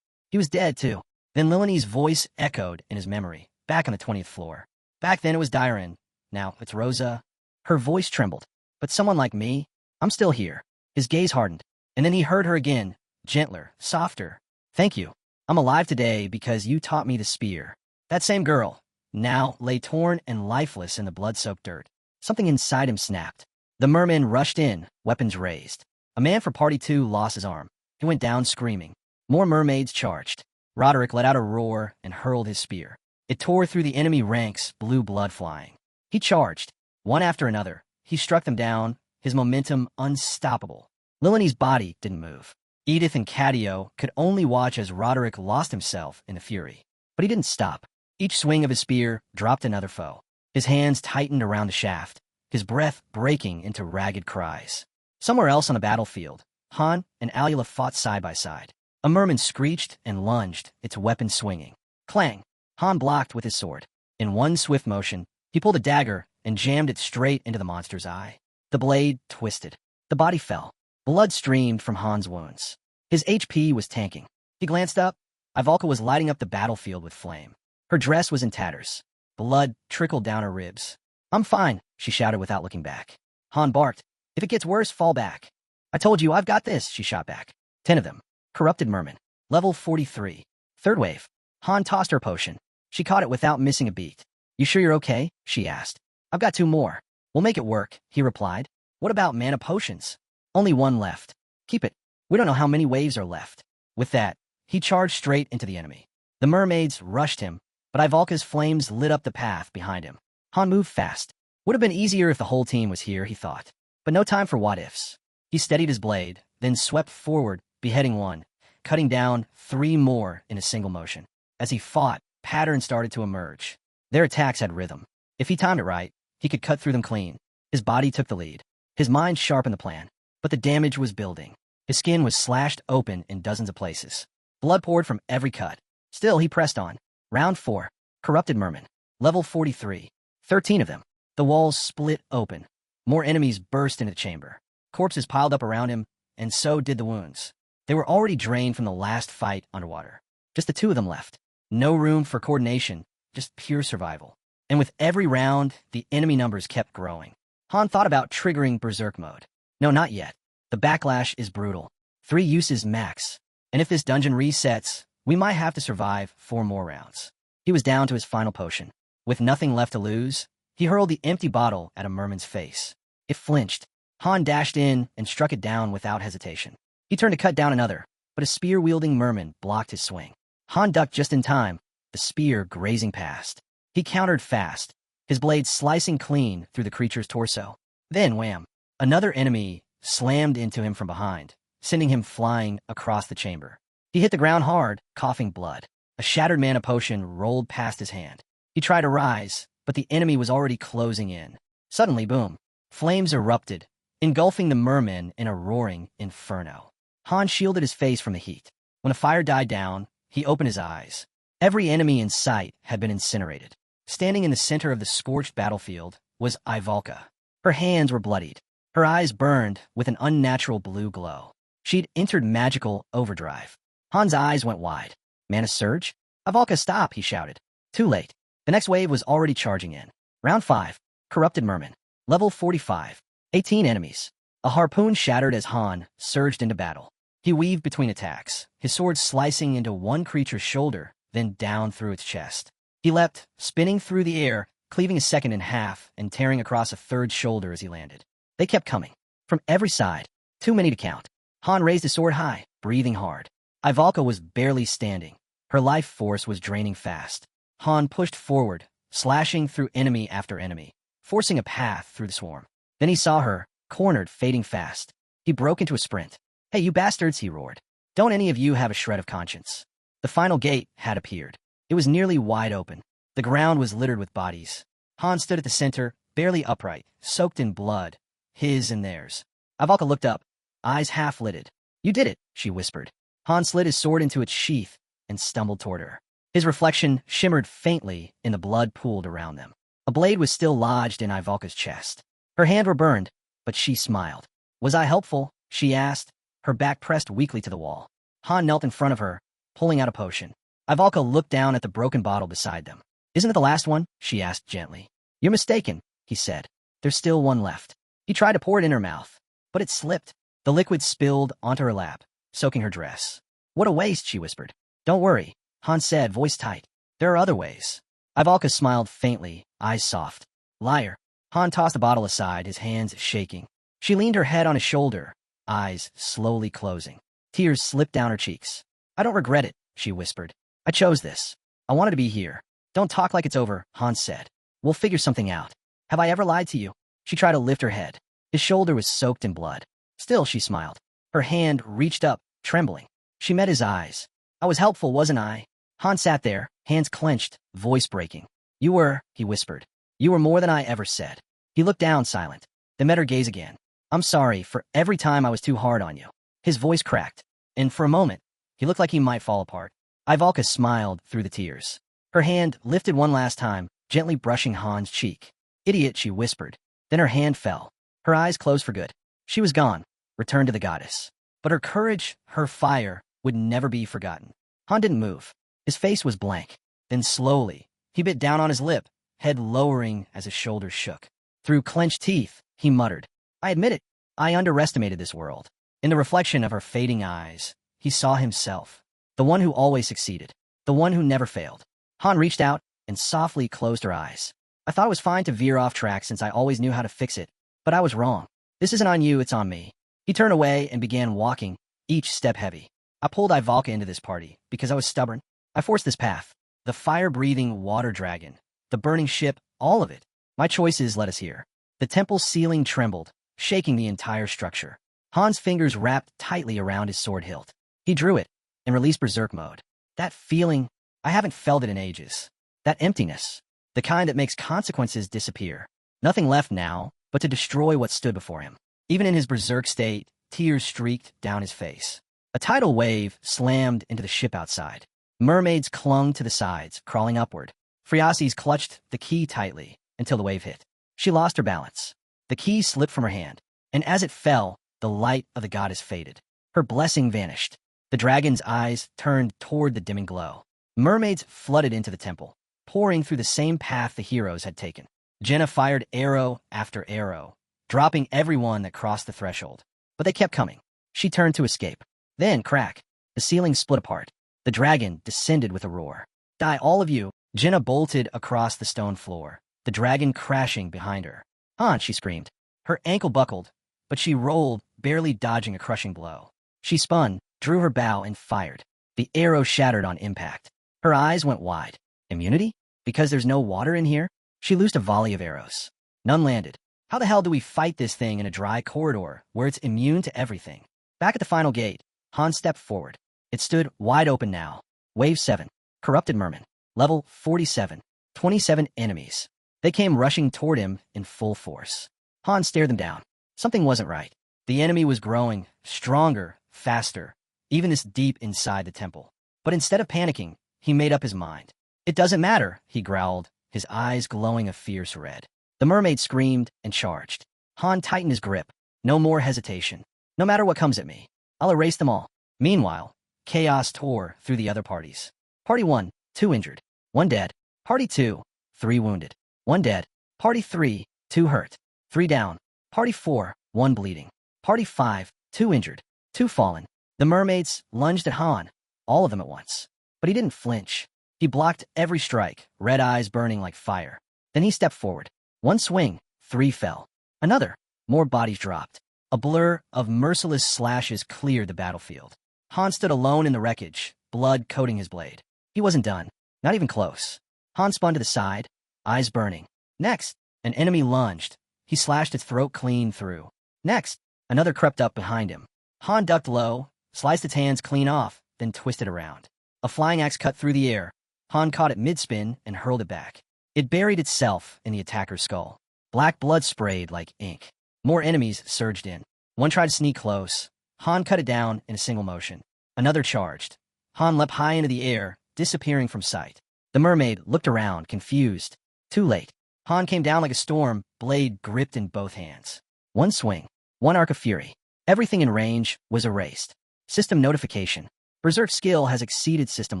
He was dead, too. Then Lilini's voice echoed in his memory, back on the 20th floor. Back then it was Dyran. Now it's Rosa. Her voice trembled. But someone like me, I'm still here. His gaze hardened. And then he heard her again, gentler, softer. Thank you. I'm alive today because you taught me the spear. That same girl, now lay torn and lifeless in the blood-soaked dirt. Something inside him snapped. The mermen rushed in, weapons raised. A man for Party 2 lost his arm. He went down screaming. More mermaids charged. Roderick let out a roar and hurled his spear. It tore through the enemy ranks, blue blood flying. He charged. One after another, he struck them down, his momentum unstoppable. Lilini's body didn't move. Edith and Cadio could only watch as Roderick lost himself in the fury. But he didn't stop. Each swing of his spear dropped another foe. His hands tightened around the shaft, his breath breaking into ragged cries. Somewhere else on the battlefield, Han and Alula fought side by side. A merman screeched and lunged, its weapon swinging. Clang! Han blocked with his sword. In one swift motion, he pulled a dagger and jammed it straight into the monster's eye. The blade twisted. The body fell. Blood streamed from Han's wounds. His HP was tanking. He glanced up. Ivalka was lighting up the battlefield with flame. Her dress was in tatters. Blood trickled down her ribs. I'm fine, she shouted without looking back. Han barked. If it gets worse, fall back. I told you, I've got this, she shot back. 10 of them. Corrupted Merman. Level 43. Third wave. Han tossed her potion. She caught it without missing a beat. You sure you're okay? She asked. I've got 2 more. We'll make it work, he replied. What about mana potions? Only 1 left. Keep it. We don't know how many waves are left. With that, he charged straight into the enemy. The mermaids rushed him, but Ivalka's flames lit up the path behind him. Han moved fast. Would have been easier if the whole team was here, he thought. But no time for what-ifs. He steadied his blade, then swept forward, beheading 1, cutting down 3 more in a single motion. As he fought, patterns started to emerge. Their attacks had rhythm. If he timed it right, he could cut through them clean. His body took the lead. His mind sharpened the plan. But the damage was building. His skin was slashed open in dozens of places. Blood poured from every cut. Still, he pressed on. Round 4. Corrupted Merman. Level 43. 13 of them. The walls split open. More enemies burst into the chamber. Corpses piled up around him, and so did the wounds. They were already drained from the last fight underwater. Just the 2 of them left. No room for coordination, just pure survival. And with every round, the enemy numbers kept growing. Han thought about triggering Berserk mode. No, not yet. The backlash is brutal. 3 uses max. And if this dungeon resets, we might have to survive 4 more rounds. He was down to his final potion. With nothing left to lose, he hurled the empty bottle at a merman's face. It flinched. Han dashed in and struck it down without hesitation. He turned to cut down another, but a spear-wielding merman blocked his swing. Han ducked just in time, the spear grazing past. He countered fast, his blade slicing clean through the creature's torso. Then, wham! Another enemy slammed into him from behind, sending him flying across the chamber. He hit the ground hard, coughing blood. A shattered mana potion rolled past his hand. He tried to rise, but the enemy was already closing in. Suddenly, boom! Flames erupted, engulfing the mermen in a roaring inferno. Han shielded his face from the heat. When the fire died down, he opened his eyes. Every enemy in sight had been incinerated. Standing in the center of the scorched battlefield was Ivalka. Her hands were bloodied. Her eyes burned with an unnatural blue glow. She'd entered magical overdrive. Han's eyes went wide. Mana surge? Ivalka, stop, he shouted. Too late. The next wave was already charging in. Round 5. Corrupted Merman. Level 45. 18 enemies. A harpoon shattered as Han surged into battle. He weaved between attacks, his sword slicing into one creature's shoulder, then down through its chest. He leapt, spinning through the air, cleaving a second in half and tearing across a third shoulder as he landed. They kept coming. From every side. Too many to count. Han raised his sword high, breathing hard. Ivalka was barely standing. Her life force was draining fast. Han pushed forward, slashing through enemy after enemy, forcing a path through the swarm. Then he saw her, cornered, fading fast. He broke into a sprint. Hey, you bastards, he roared. Don't any of you have a shred of conscience? The final gate had appeared. It was nearly wide open. The ground was littered with bodies. Han stood at the center, barely upright, soaked in blood, his and theirs. Ivalka looked up, eyes half-lidded. You did it, she whispered. Han slid his sword into its sheath and stumbled toward her. His reflection shimmered faintly in the blood pooled around them. A blade was still lodged in Ivalka's chest. Her hands were burned, but she smiled. Was I helpful? She asked, her back pressed weakly to the wall. Han knelt in front of her, pulling out a potion. Ivalka looked down at the broken bottle beside them. Isn't it the last one? She asked gently. You're mistaken, he said. There's still one left. He tried to pour it in her mouth, but it slipped. The liquid spilled onto her lap, soaking her dress. What a waste, she whispered. Don't worry, Han said, voice tight. There are other ways. Ivalka smiled faintly, eyes soft. Liar. Han tossed the bottle aside, his hands shaking. She leaned her head on his shoulder, eyes slowly closing. Tears slipped down her cheeks. I don't regret it, she whispered. I chose this. I wanted to be here. Don't talk like it's over, Han said. We'll figure something out. Have I ever lied to you? She tried to lift her head. His shoulder was soaked in blood. Still, she smiled. Her hand reached up, trembling. She met his eyes. I was helpful, wasn't I? Han sat there, hands clenched, voice breaking. You were, he whispered. You were more than I ever said. He looked down, silent, then met her gaze again. I'm sorry for every time I was too hard on you. His voice cracked, and for a moment, he looked like he might fall apart. Ivalka smiled through the tears. Her hand lifted one last time, gently brushing Han's cheek. Idiot, she whispered. Then her hand fell. Her eyes closed for good. She was gone, returned to the goddess. But her courage, her fire, would never be forgotten. Han didn't move. His face was blank. Then slowly, he bit down on his lip, head lowering as his shoulders shook. Through clenched teeth, he muttered, I admit it. I underestimated this world. In the reflection of her fading eyes, he saw himself. The one who always succeeded. The one who never failed. Han reached out and softly closed her eyes. I thought it was fine to veer off track since I always knew how to fix it, but I was wrong. This isn't on you, it's on me. He turned away and began walking, each step heavy. I pulled Ivalka into this party because I was stubborn. I forced this path. The fire-breathing water dragon, the burning ship, all of it. My choices led us here. The temple's ceiling trembled, shaking the entire structure. Han's fingers wrapped tightly around his sword hilt. He drew it and released Berserk mode. That feeling, I haven't felt it in ages. That emptiness, the kind that makes consequences disappear. Nothing left now but to destroy what stood before him. Even in his Berserk state, tears streaked down his face. A tidal wave slammed into the ship outside. Mermaids clung to the sides, crawling upward. Phreases clutched the key tightly until the wave hit. She lost her balance. The key slipped from her hand, and as it fell, the light of the goddess faded. Her blessing vanished. The dragon's eyes turned toward the dimming glow. Mermaids flooded into the temple, pouring through the same path the heroes had taken. Jenna fired arrow after arrow, dropping everyone that crossed the threshold. But they kept coming. She turned to escape. Then, crack, the ceiling split apart. The dragon descended with a roar. Die, all of you! Jenna bolted across the stone floor, the dragon crashing behind her. Han, she screamed. Her ankle buckled, but she rolled, barely dodging a crushing blow. She spun, drew her bow, and fired. The arrow shattered on impact. Her eyes went wide. Immunity? Because there's no water in here? She loosed a volley of arrows. None landed. How the hell do we fight this thing in a dry corridor where it's immune to everything? Back at the final gate, Han stepped forward. It stood wide open now. Wave 7. Corrupted Merman. Level 47. 27 enemies. They came rushing toward him in full force. Han stared them down. Something wasn't right. The enemy was growing, stronger, faster, even this deep inside the temple. But instead of panicking, he made up his mind. It doesn't matter, he growled, his eyes glowing a fierce red. The mermaid screamed and charged. Han tightened his grip. No more hesitation. No matter what comes at me, I'll erase them all. Meanwhile, chaos tore through the other parties. Party 1, 2 injured, 1 dead. Party 2, 3 wounded, 1 dead. Party 3, 2 hurt, 3 down. Party 4, 1 bleeding. Party 5, 2 injured, 2 fallen. The mermaids lunged at Han, all of them at once. But he didn't flinch. He blocked every strike, red eyes burning like fire. Then he stepped forward. 1 swing, 3 fell. Another, more bodies dropped. A blur of merciless slashes cleared the battlefield. Han stood alone in the wreckage, blood coating his blade. He wasn't done, not even close. Han spun to the side, eyes burning. Next, an enemy lunged. He slashed its throat clean through. Next, another crept up behind him. Han ducked low, sliced its hands clean off, then twisted around. A flying axe cut through the air. Han caught it mid-spin and hurled it back. It buried itself in the attacker's skull. Black blood sprayed like ink. More enemies surged in. One tried to sneak close. Han cut it down in a single motion. Another charged. Han leapt high into the air, disappearing from sight. The mermaid looked around, confused. Too late. Han came down like a storm, blade gripped in both hands. 1 swing. 1 arc of fury. Everything in range was erased. System notification. Berserk skill has exceeded system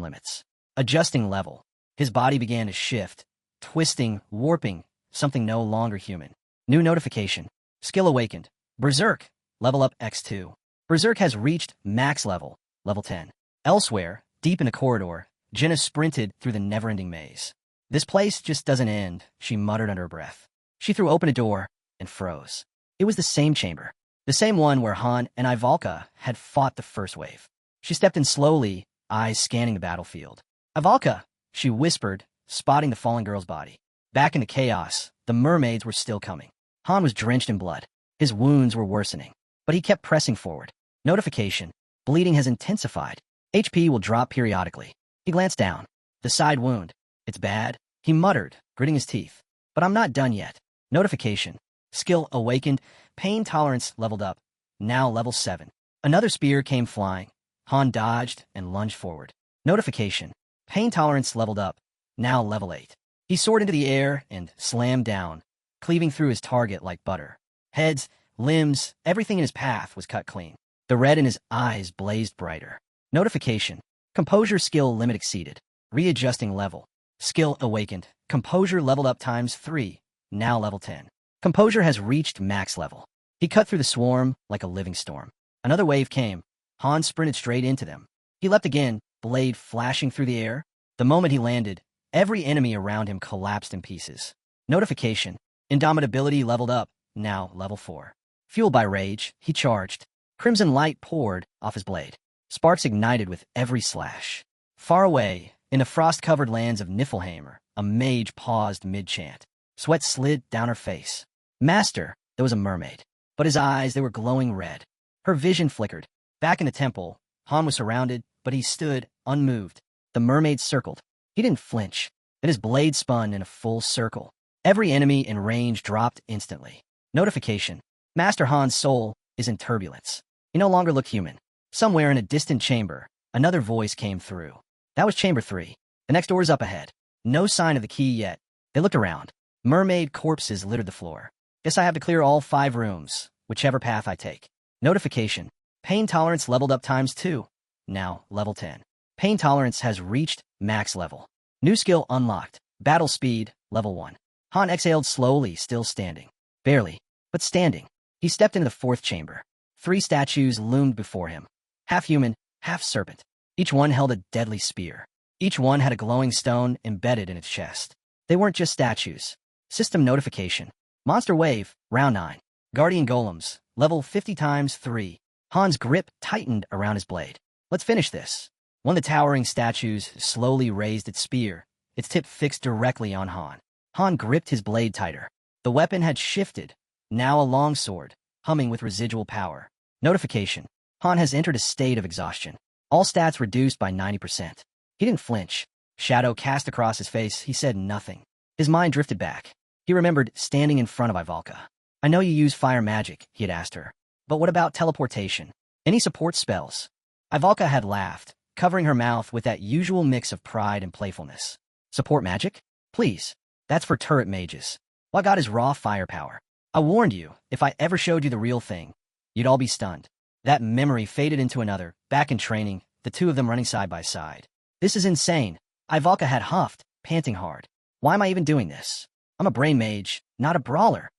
limits. Adjusting level. His body began to shift, twisting, warping, something no longer human. New notification. Skill awakened. Berserk. Level up X2. Berserk has reached max level, level 10. Elsewhere, deep in the corridor, Jenna sprinted through the never-ending maze. This place just doesn't end, she muttered under her breath. She threw open a door and froze. It was the same chamber. The same one where Han and Ivalka had fought the first wave. She stepped in slowly, eyes scanning the battlefield. Ivalka, she whispered, spotting the fallen girl's body. Back in the chaos, the mermaids were still coming. Han was drenched in blood. His wounds were worsening, but he kept pressing forward. Notification. Bleeding has intensified. HP will drop periodically. He glanced down. The side wound. It's bad, he muttered, gritting his teeth. But I'm not done yet. Notification. Skill awakened. Pain tolerance leveled up. Now level 7. Another spear came flying. Han dodged and lunged forward. Notification. Pain tolerance leveled up. Now level 8. He soared into the air and slammed down, cleaving through his target like butter. Heads, limbs, everything in his path was cut clean. The red in his eyes blazed brighter. Notification. Composure skill limit exceeded. Readjusting level. Skill awakened. Composure leveled up times 3. Now level 10. Composure has reached max level. He cut through the swarm like a living storm. Another wave came. Han sprinted straight into them. He leapt again, blade flashing through the air. The moment he landed, every enemy around him collapsed in pieces. Notification. Indomitability leveled up, now level 4. Fueled by rage, he charged. Crimson light poured off his blade. Sparks ignited with every slash. Far away, in the frost-covered lands of Niflheim, a mage paused mid-chant. Sweat slid down her face. Master, there was a mermaid. But his eyes, they were glowing red. Her vision flickered. Back in the temple, Han was surrounded, but he stood, unmoved. The mermaid circled. He didn't flinch. Then his blade spun in a full circle. Every enemy in range dropped instantly. Notification. Master Han's soul is in turbulence. He no longer looked human. Somewhere in a distant chamber, another voice came through. That was Chamber 3. The next door's up ahead. No sign of the key yet. They looked around. Mermaid corpses littered the floor. Guess I have to clear all 5 rooms, whichever path I take. Notification. Pain tolerance leveled up ×2. Now, level 10. Pain tolerance has reached max level. New skill unlocked. Battle speed, level 1. Han exhaled slowly, still standing. Barely, but standing. He stepped into the 4th chamber. 3 statues loomed before him. Half human, half serpent. Each one held a deadly spear. Each one had a glowing stone embedded in its chest. They weren't just statues. System notification. Monster wave, round 9. Guardian golems, level 50 ×3. Han's grip tightened around his blade. Let's finish this. One of the towering statues slowly raised its spear, its tip fixed directly on Han. Han gripped his blade tighter. The weapon had shifted, now a longsword, humming with residual power. Notification. Han has entered a state of exhaustion. All stats reduced by 90%. He didn't flinch. Shadow cast across his face. He said nothing. His mind drifted back. He remembered standing in front of Ivalka. I know you use fire magic, he had asked her. But what about teleportation? Any support spells? Ivalka had laughed, covering her mouth with that usual mix of pride and playfulness. Support magic? Please. That's for turret mages. What God is raw firepower. I warned you, if I ever showed you the real thing, you'd all be stunned. That memory faded into another, back in training, the two of them running side by side. This is insane. Ivalka had huffed, panting hard. Why am I even doing this? I'm a brain mage, not a brawler.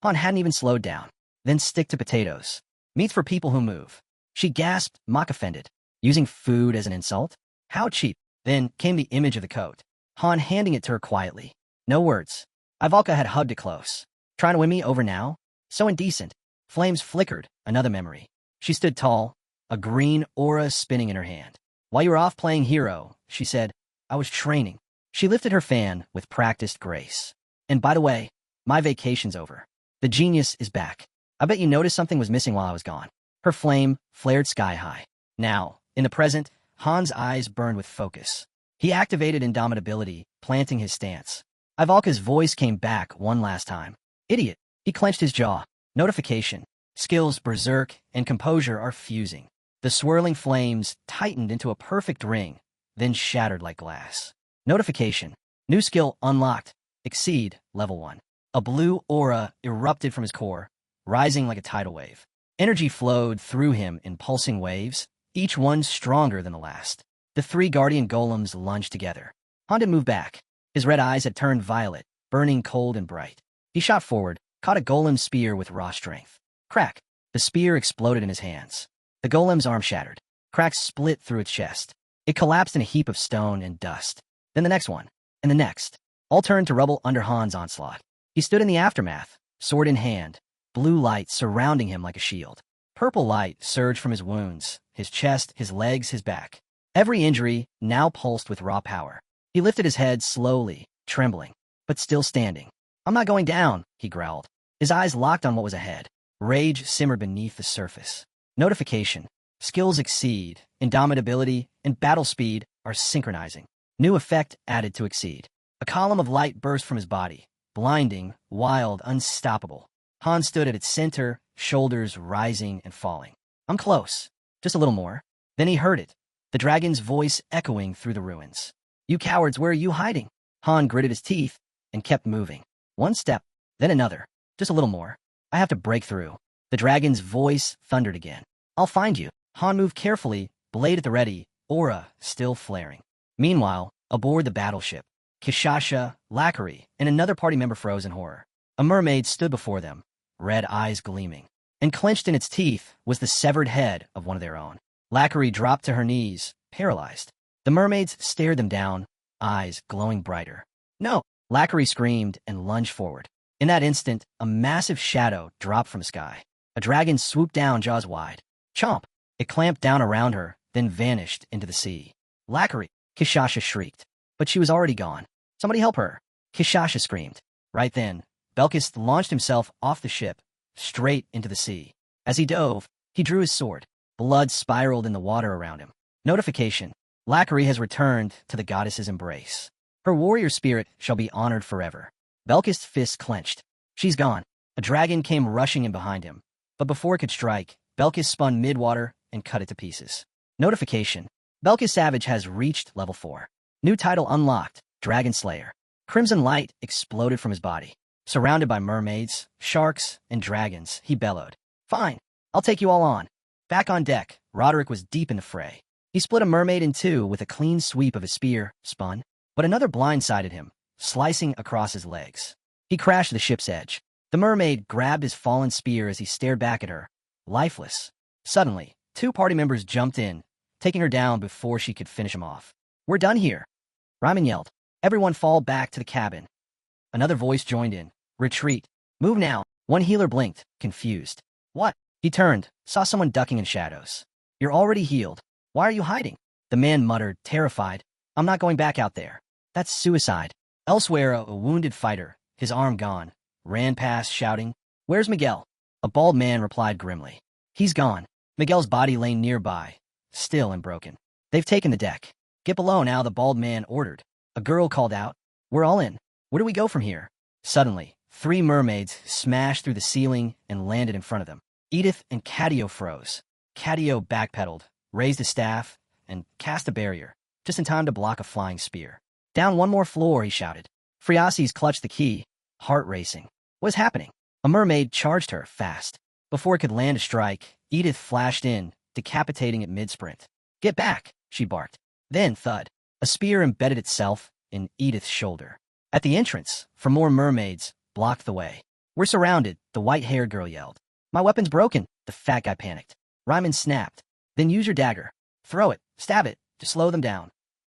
Han hadn't even slowed down. Then stick to potatoes. Meat's for people who move. She gasped, mock offended. Using food as an insult? How cheap. Then came the image of the coat. Han handing it to her quietly. No words. Ivalka had hugged it close. Trying to win me over now? So indecent. Flames flickered, another memory. She stood tall, a green aura spinning in her hand. While you were off playing hero, she said, I was training. She lifted her fan with practiced grace. And by the way, my vacation's over. The genius is back. I bet you noticed something was missing while I was gone. Her flame flared sky high. Now, in the present, Han's eyes burned with focus. He activated indomitability, planting his stance. Ivalka's voice came back one last time. Idiot. He clenched his jaw. Notification. Skills Berserk and Composure are fusing. The swirling flames tightened into a perfect ring, then shattered like glass. Notification. New skill unlocked. Exceed, level 1. A blue aura erupted from his core, rising like a tidal wave. Energy flowed through him in pulsing waves, each one stronger than the last. The 3 guardian golems lunged together. Han didn't move back. His red eyes had turned violet, burning cold and bright. He shot forward, caught a golem's spear with raw strength. Crack! The spear exploded in his hands. The golem's arm shattered. Cracks split through its chest. It collapsed in a heap of stone and dust. Then the next one, and the next. All turned to rubble under Han's onslaught. He stood in the aftermath, sword in hand, blue light surrounding him like a shield. Purple light surged from his wounds, his chest, his legs, his back. Every injury now pulsed with raw power. He lifted his head slowly, trembling, but still standing. I'm not going down, he growled. His eyes locked on what was ahead. Rage simmered beneath the surface. Notification. Skills Exceed, Indomitability, and Battle Speed are synchronizing. New effect added to Exceed. A column of light burst from his body. Blinding, wild, unstoppable. Han stood at its center, shoulders rising and falling. I'm close. Just a little more. Then he heard it. The dragon's voice echoing through the ruins. You cowards, where are you hiding? Han gritted his teeth and kept moving. One step, then another. Just a little more. I have to break through. The dragon's voice thundered again. I'll find you. Han moved carefully, blade at the ready, aura still flaring. Meanwhile, aboard the battleship, Kishasha, Lackery, and another party member froze in horror. A mermaid stood before them, red eyes gleaming. and clenched in its teeth was the severed head of one of their own. Labyrinth dropped to her knees, paralyzed. The mermaids stared them down, eyes glowing brighter. No! Labyrinth screamed and lunged forward. In that instant, a massive shadow dropped from the sky. A dragon swooped down, jaws wide. Chomp! It clamped down around her, then vanished into the sea. Labyrinth! Kishasha shrieked. But she was already gone. Somebody help her! Kishasha screamed. Right then, Belkis launched himself off the ship, straight into the sea. As he dove, he drew his sword. Blood spiraled in the water around him. Notification. Labyrinth has returned to the goddess's embrace. Her warrior spirit shall be honored forever. Belkis' fists clenched. She's gone. A dragon came rushing in behind him. But before it could strike, Belkis spun mid-water and cut it to pieces. Notification. Belkis Savage has reached level 4. New title unlocked, Dragon Slayer. Crimson light exploded from his body. Surrounded by mermaids, sharks, and dragons, he bellowed. Fine, I'll take you all on. Back on deck, Roderick was deep in the fray. He split a mermaid in two with a clean sweep of his spear, spun, but another blindsided him, slicing across his legs. He crashed the ship's edge. The mermaid grabbed his fallen spear as he stared back at her, lifeless. Suddenly, two party members jumped in, taking her down before she could finish him off. We're done here, Ryman yelled. Everyone fall back to the cabin. Another voice joined in. Retreat. Move now. One healer blinked, confused. What? He turned, saw someone ducking in shadows. You're already healed. Why are you hiding? The man muttered, terrified. I'm not going back out there. That's suicide. Elsewhere, a wounded fighter, his arm gone, ran past, shouting, Where's Miguel? A bald man replied grimly. He's gone. Miguel's body lay nearby, still and broken. They've taken the deck. Get below now, the bald man ordered. A girl called out. We're all in. Where do we go from here? Suddenly, 3 mermaids smashed through the ceiling and landed in front of them. Edith and Cadio froze. Cadio backpedaled, raised a staff, and cast a barrier, just in time to block a flying spear. Down one more floor, he shouted. Friasis clutched the key, heart racing. What was happening? A mermaid charged her fast. Before it could land a strike, Edith flashed in, decapitating it mid-sprint. Get back, she barked. Then, thud. A spear embedded itself in Edith's shoulder. At the entrance, for more mermaids, blocked the way. We're surrounded, the white-haired girl yelled. My weapon's broken, the fat guy panicked. Ryman snapped. Then use your dagger. Throw it, stab it, to slow them down.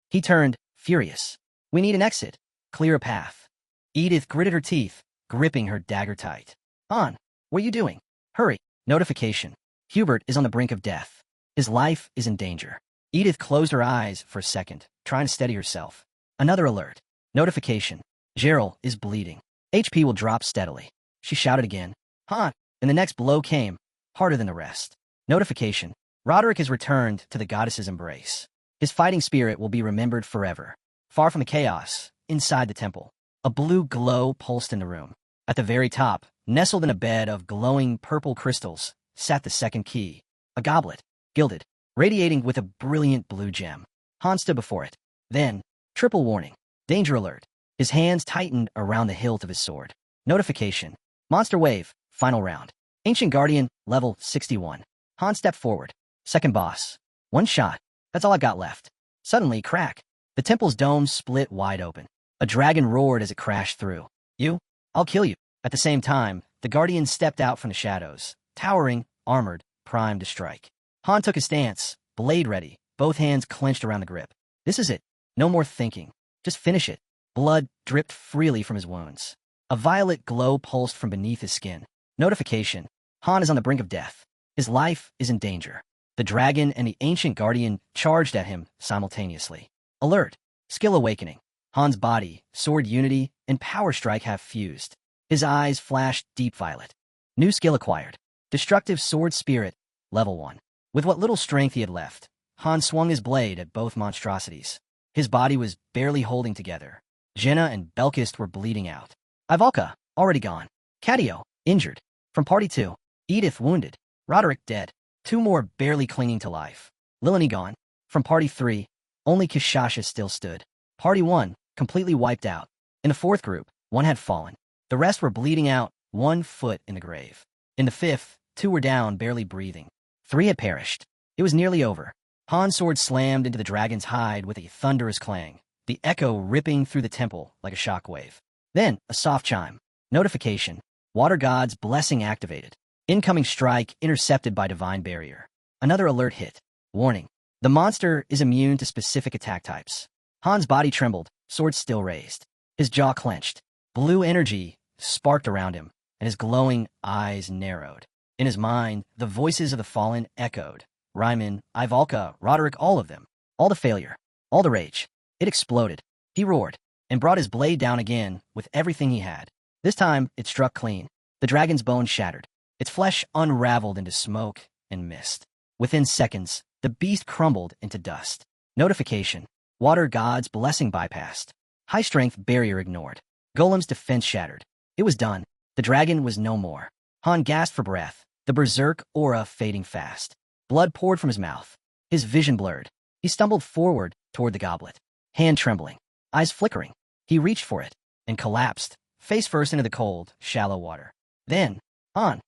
He turned, furious. We need an exit. Clear a path. Edith gritted her teeth, gripping her dagger tight. On. What are you doing? Hurry. Notification. Hubert is on the brink of death. His life is in danger. Edith closed her eyes for a second, trying to steady herself. Another alert. Notification. Gerald is bleeding. HP will drop steadily. She shouted again. Han. And the next blow came, harder than the rest. Notification. Roderick has returned to the goddess's embrace. His fighting spirit will be remembered forever. Far from the chaos, inside the temple, a blue glow pulsed in the room. At the very top, nestled in a bed of glowing purple crystals, sat the second key, a goblet, gilded, radiating with a brilliant blue gem. Han stood before it. Then, triple warning, danger alert. His hands tightened around the hilt of his sword. Notification. Monster wave, final round. Ancient Guardian, level 61. Han stepped forward. Second boss. One shot. That's all I've got left. Suddenly, crack. The temple's dome split wide open. A dragon roared as it crashed through. You? I'll kill you. At the same time, the Guardian stepped out from the shadows, towering, armored, primed to strike. Han took a stance, blade ready, both hands clenched around the grip. This is it. No more thinking. Just finish it. Blood dripped freely from his wounds. A violet glow pulsed from beneath his skin. Notification. Han is on the brink of death. His life is in danger. The dragon and the ancient guardian charged at him simultaneously. Alert. Skill awakening. Han's body, sword unity, and power strike have fused. His eyes flashed deep violet. New skill acquired. Destructive sword spirit, level 1. With what little strength he had left, Han swung his blade at both monstrosities. His body was barely holding together. Jenna and Belkist were bleeding out. Ivalka, already gone. Cadio, injured. From Party 2, Edith wounded. Roderick dead. 2 more barely clinging to life. Lilani gone. From Party 3, only Kishasha still stood. Party 1, completely wiped out. In the 4th group, 1 had fallen. The rest were bleeding out, 1 foot in the grave. In the 5th, 2 were down, barely breathing. 3 had perished. It was nearly over. Han's sword slammed into the dragon's hide with a thunderous clang, the echo ripping through the temple like a shockwave. Then, a soft chime. Notification. Water God's blessing activated. Incoming strike intercepted by Divine Barrier. Another alert hit. Warning. The monster is immune to specific attack types. Han's body trembled, sword still raised. His jaw clenched. Blue energy sparked around him, and his glowing eyes narrowed. In his mind, the voices of the fallen echoed. Ryman, Ivalka, Roderick, all of them. All the failure. All the rage. It exploded. He roared, and brought his blade down again with everything he had. This time, it struck clean. The dragon's bone shattered. Its flesh unraveled into smoke and mist. Within seconds, the beast crumbled into dust. Notification. Water God's blessing bypassed. High-strength barrier ignored. Golem's defense shattered. It was done. The dragon was no more. Han gasped for breath, the berserk aura fading fast. Blood poured from his mouth. His vision blurred. He stumbled forward toward the goblet, hand trembling, eyes flickering. He reached for it and collapsed, face first into the cold, shallow water. Then, Han!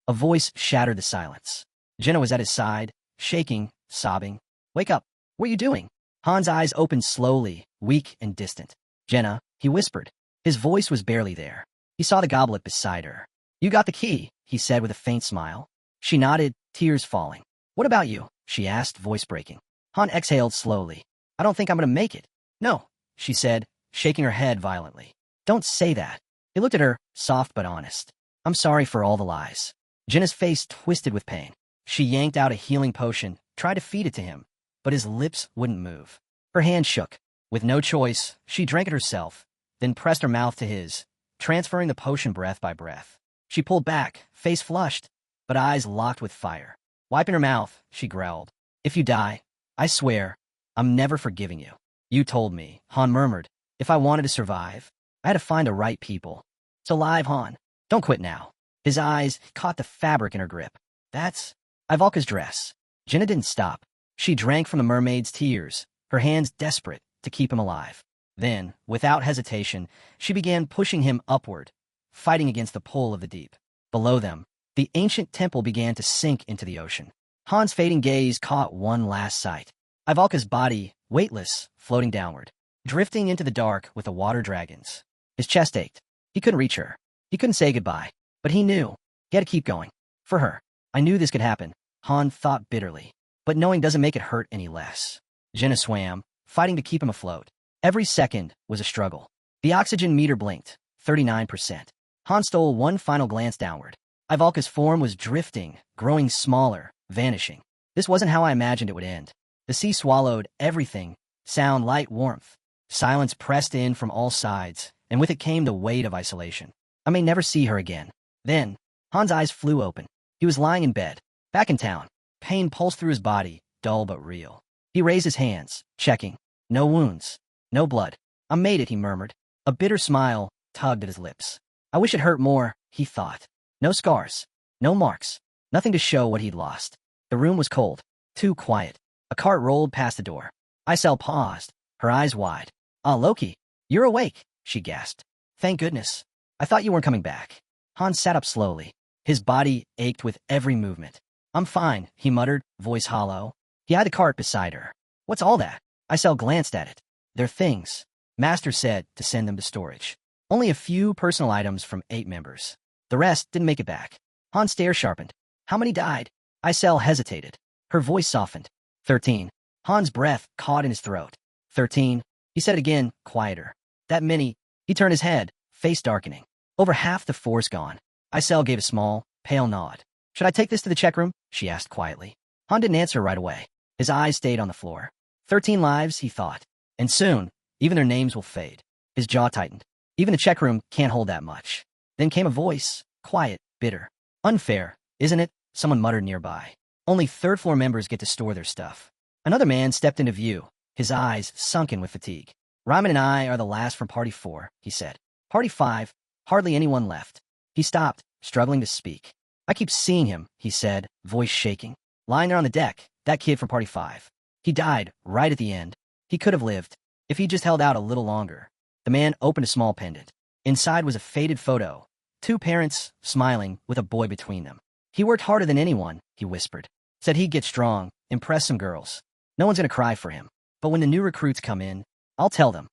A voice shattered the silence. Jenna was at his side, shaking, sobbing. Wake up! What are you doing? Han's eyes opened slowly, weak and distant. Jenna, he whispered. His voice was barely there. He saw the goblet beside her. You got the key, he said with a faint smile. She nodded, tears falling. What about you? She asked, voice breaking. Han exhaled slowly. I don't think I'm going to make it. No, she said, shaking her head violently. Don't say that. He looked at her, soft but honest. I'm sorry for all the lies. Jenna's face twisted with pain. She yanked out a healing potion, tried to feed it to him, but his lips wouldn't move. Her hand shook. With no choice, she drank it herself, then pressed her mouth to his, transferring the potion breath by breath. She pulled back, face flushed, but eyes locked with fire. Wiping her mouth, she growled. If you die, I swear, I'm never forgiving you. You told me, Han murmured. If I wanted to survive, I had to find the right people. It's alive, Han. Don't quit now. His eyes caught the fabric in her grip. That's Ivalka's dress. Jenna didn't stop. She drank from the mermaid's tears, her hands desperate to keep him alive. Then, without hesitation, she began pushing him upward, fighting against the pull of the deep. Below them, the ancient temple began to sink into the ocean. Han's fading gaze caught one last sight. Ivalka's body, weightless, floating downward, drifting into the dark with the water dragons. His chest ached. He couldn't reach her. He couldn't say goodbye. But he knew. He had to keep going. For her. I knew this could happen, Han thought bitterly. But knowing doesn't make it hurt any less. Jenna swam, fighting to keep him afloat. Every second was a struggle. The oxygen meter blinked, 39%. Han stole one final glance downward. Ivalka's form was drifting, growing smaller, vanishing. This wasn't how I imagined it would end. The sea swallowed everything, sound, light, warmth. Silence pressed in from all sides, and with it came the weight of isolation. I may never see her again. Then, Han's eyes flew open. He was lying in bed, back in town. Pain pulsed through his body, dull but real. He raised his hands, checking. No wounds. No blood. I made it, he murmured. A bitter smile tugged at his lips. I wish it hurt more, he thought. No scars. No marks. Nothing to show what he'd lost. The room was cold. Too quiet. A cart rolled past the door. Isel paused, her eyes wide. Ah, Loki, you're awake, she gasped. Thank goodness. I thought you weren't coming back. Han sat up slowly. His body ached with every movement. I'm fine, he muttered, voice hollow. He eyed the cart beside her. What's all that? Isel glanced at it. They're things. Master said to send them to storage. Only a few personal items from 8 members. The rest didn't make it back. Han's stare sharpened. How many died? Isel hesitated. Her voice softened. 13. Han's breath caught in his throat. 13. He said it again, quieter. That many. He turned his head, face darkening. Over half the force gone. Isel gave a small, pale nod. Should I take this to the check room? She asked quietly. Han didn't answer right away. His eyes stayed on the floor. 13 lives, he thought. And soon, even their names will fade. His jaw tightened. Even the check room can't hold that much. Then came a voice, quiet, bitter. Unfair, isn't it? Someone muttered nearby. Only third-floor members get to store their stuff. Another man stepped into view, his eyes sunken with fatigue. Ryman and I are the last from Party 4, he said. Party 5, hardly anyone left. He stopped, struggling to speak. I keep seeing him, he said, voice shaking. Lying there on the deck, that kid from Party 5. He died, right at the end. He could have lived, if he just held out a little longer. The man opened a small pendant. Inside was a faded photo. 2 parents, smiling, with a boy between them. He worked harder than anyone, he whispered. Said he'd get strong, impress some girls. No one's gonna cry for him. But when the new recruits come in, I'll tell them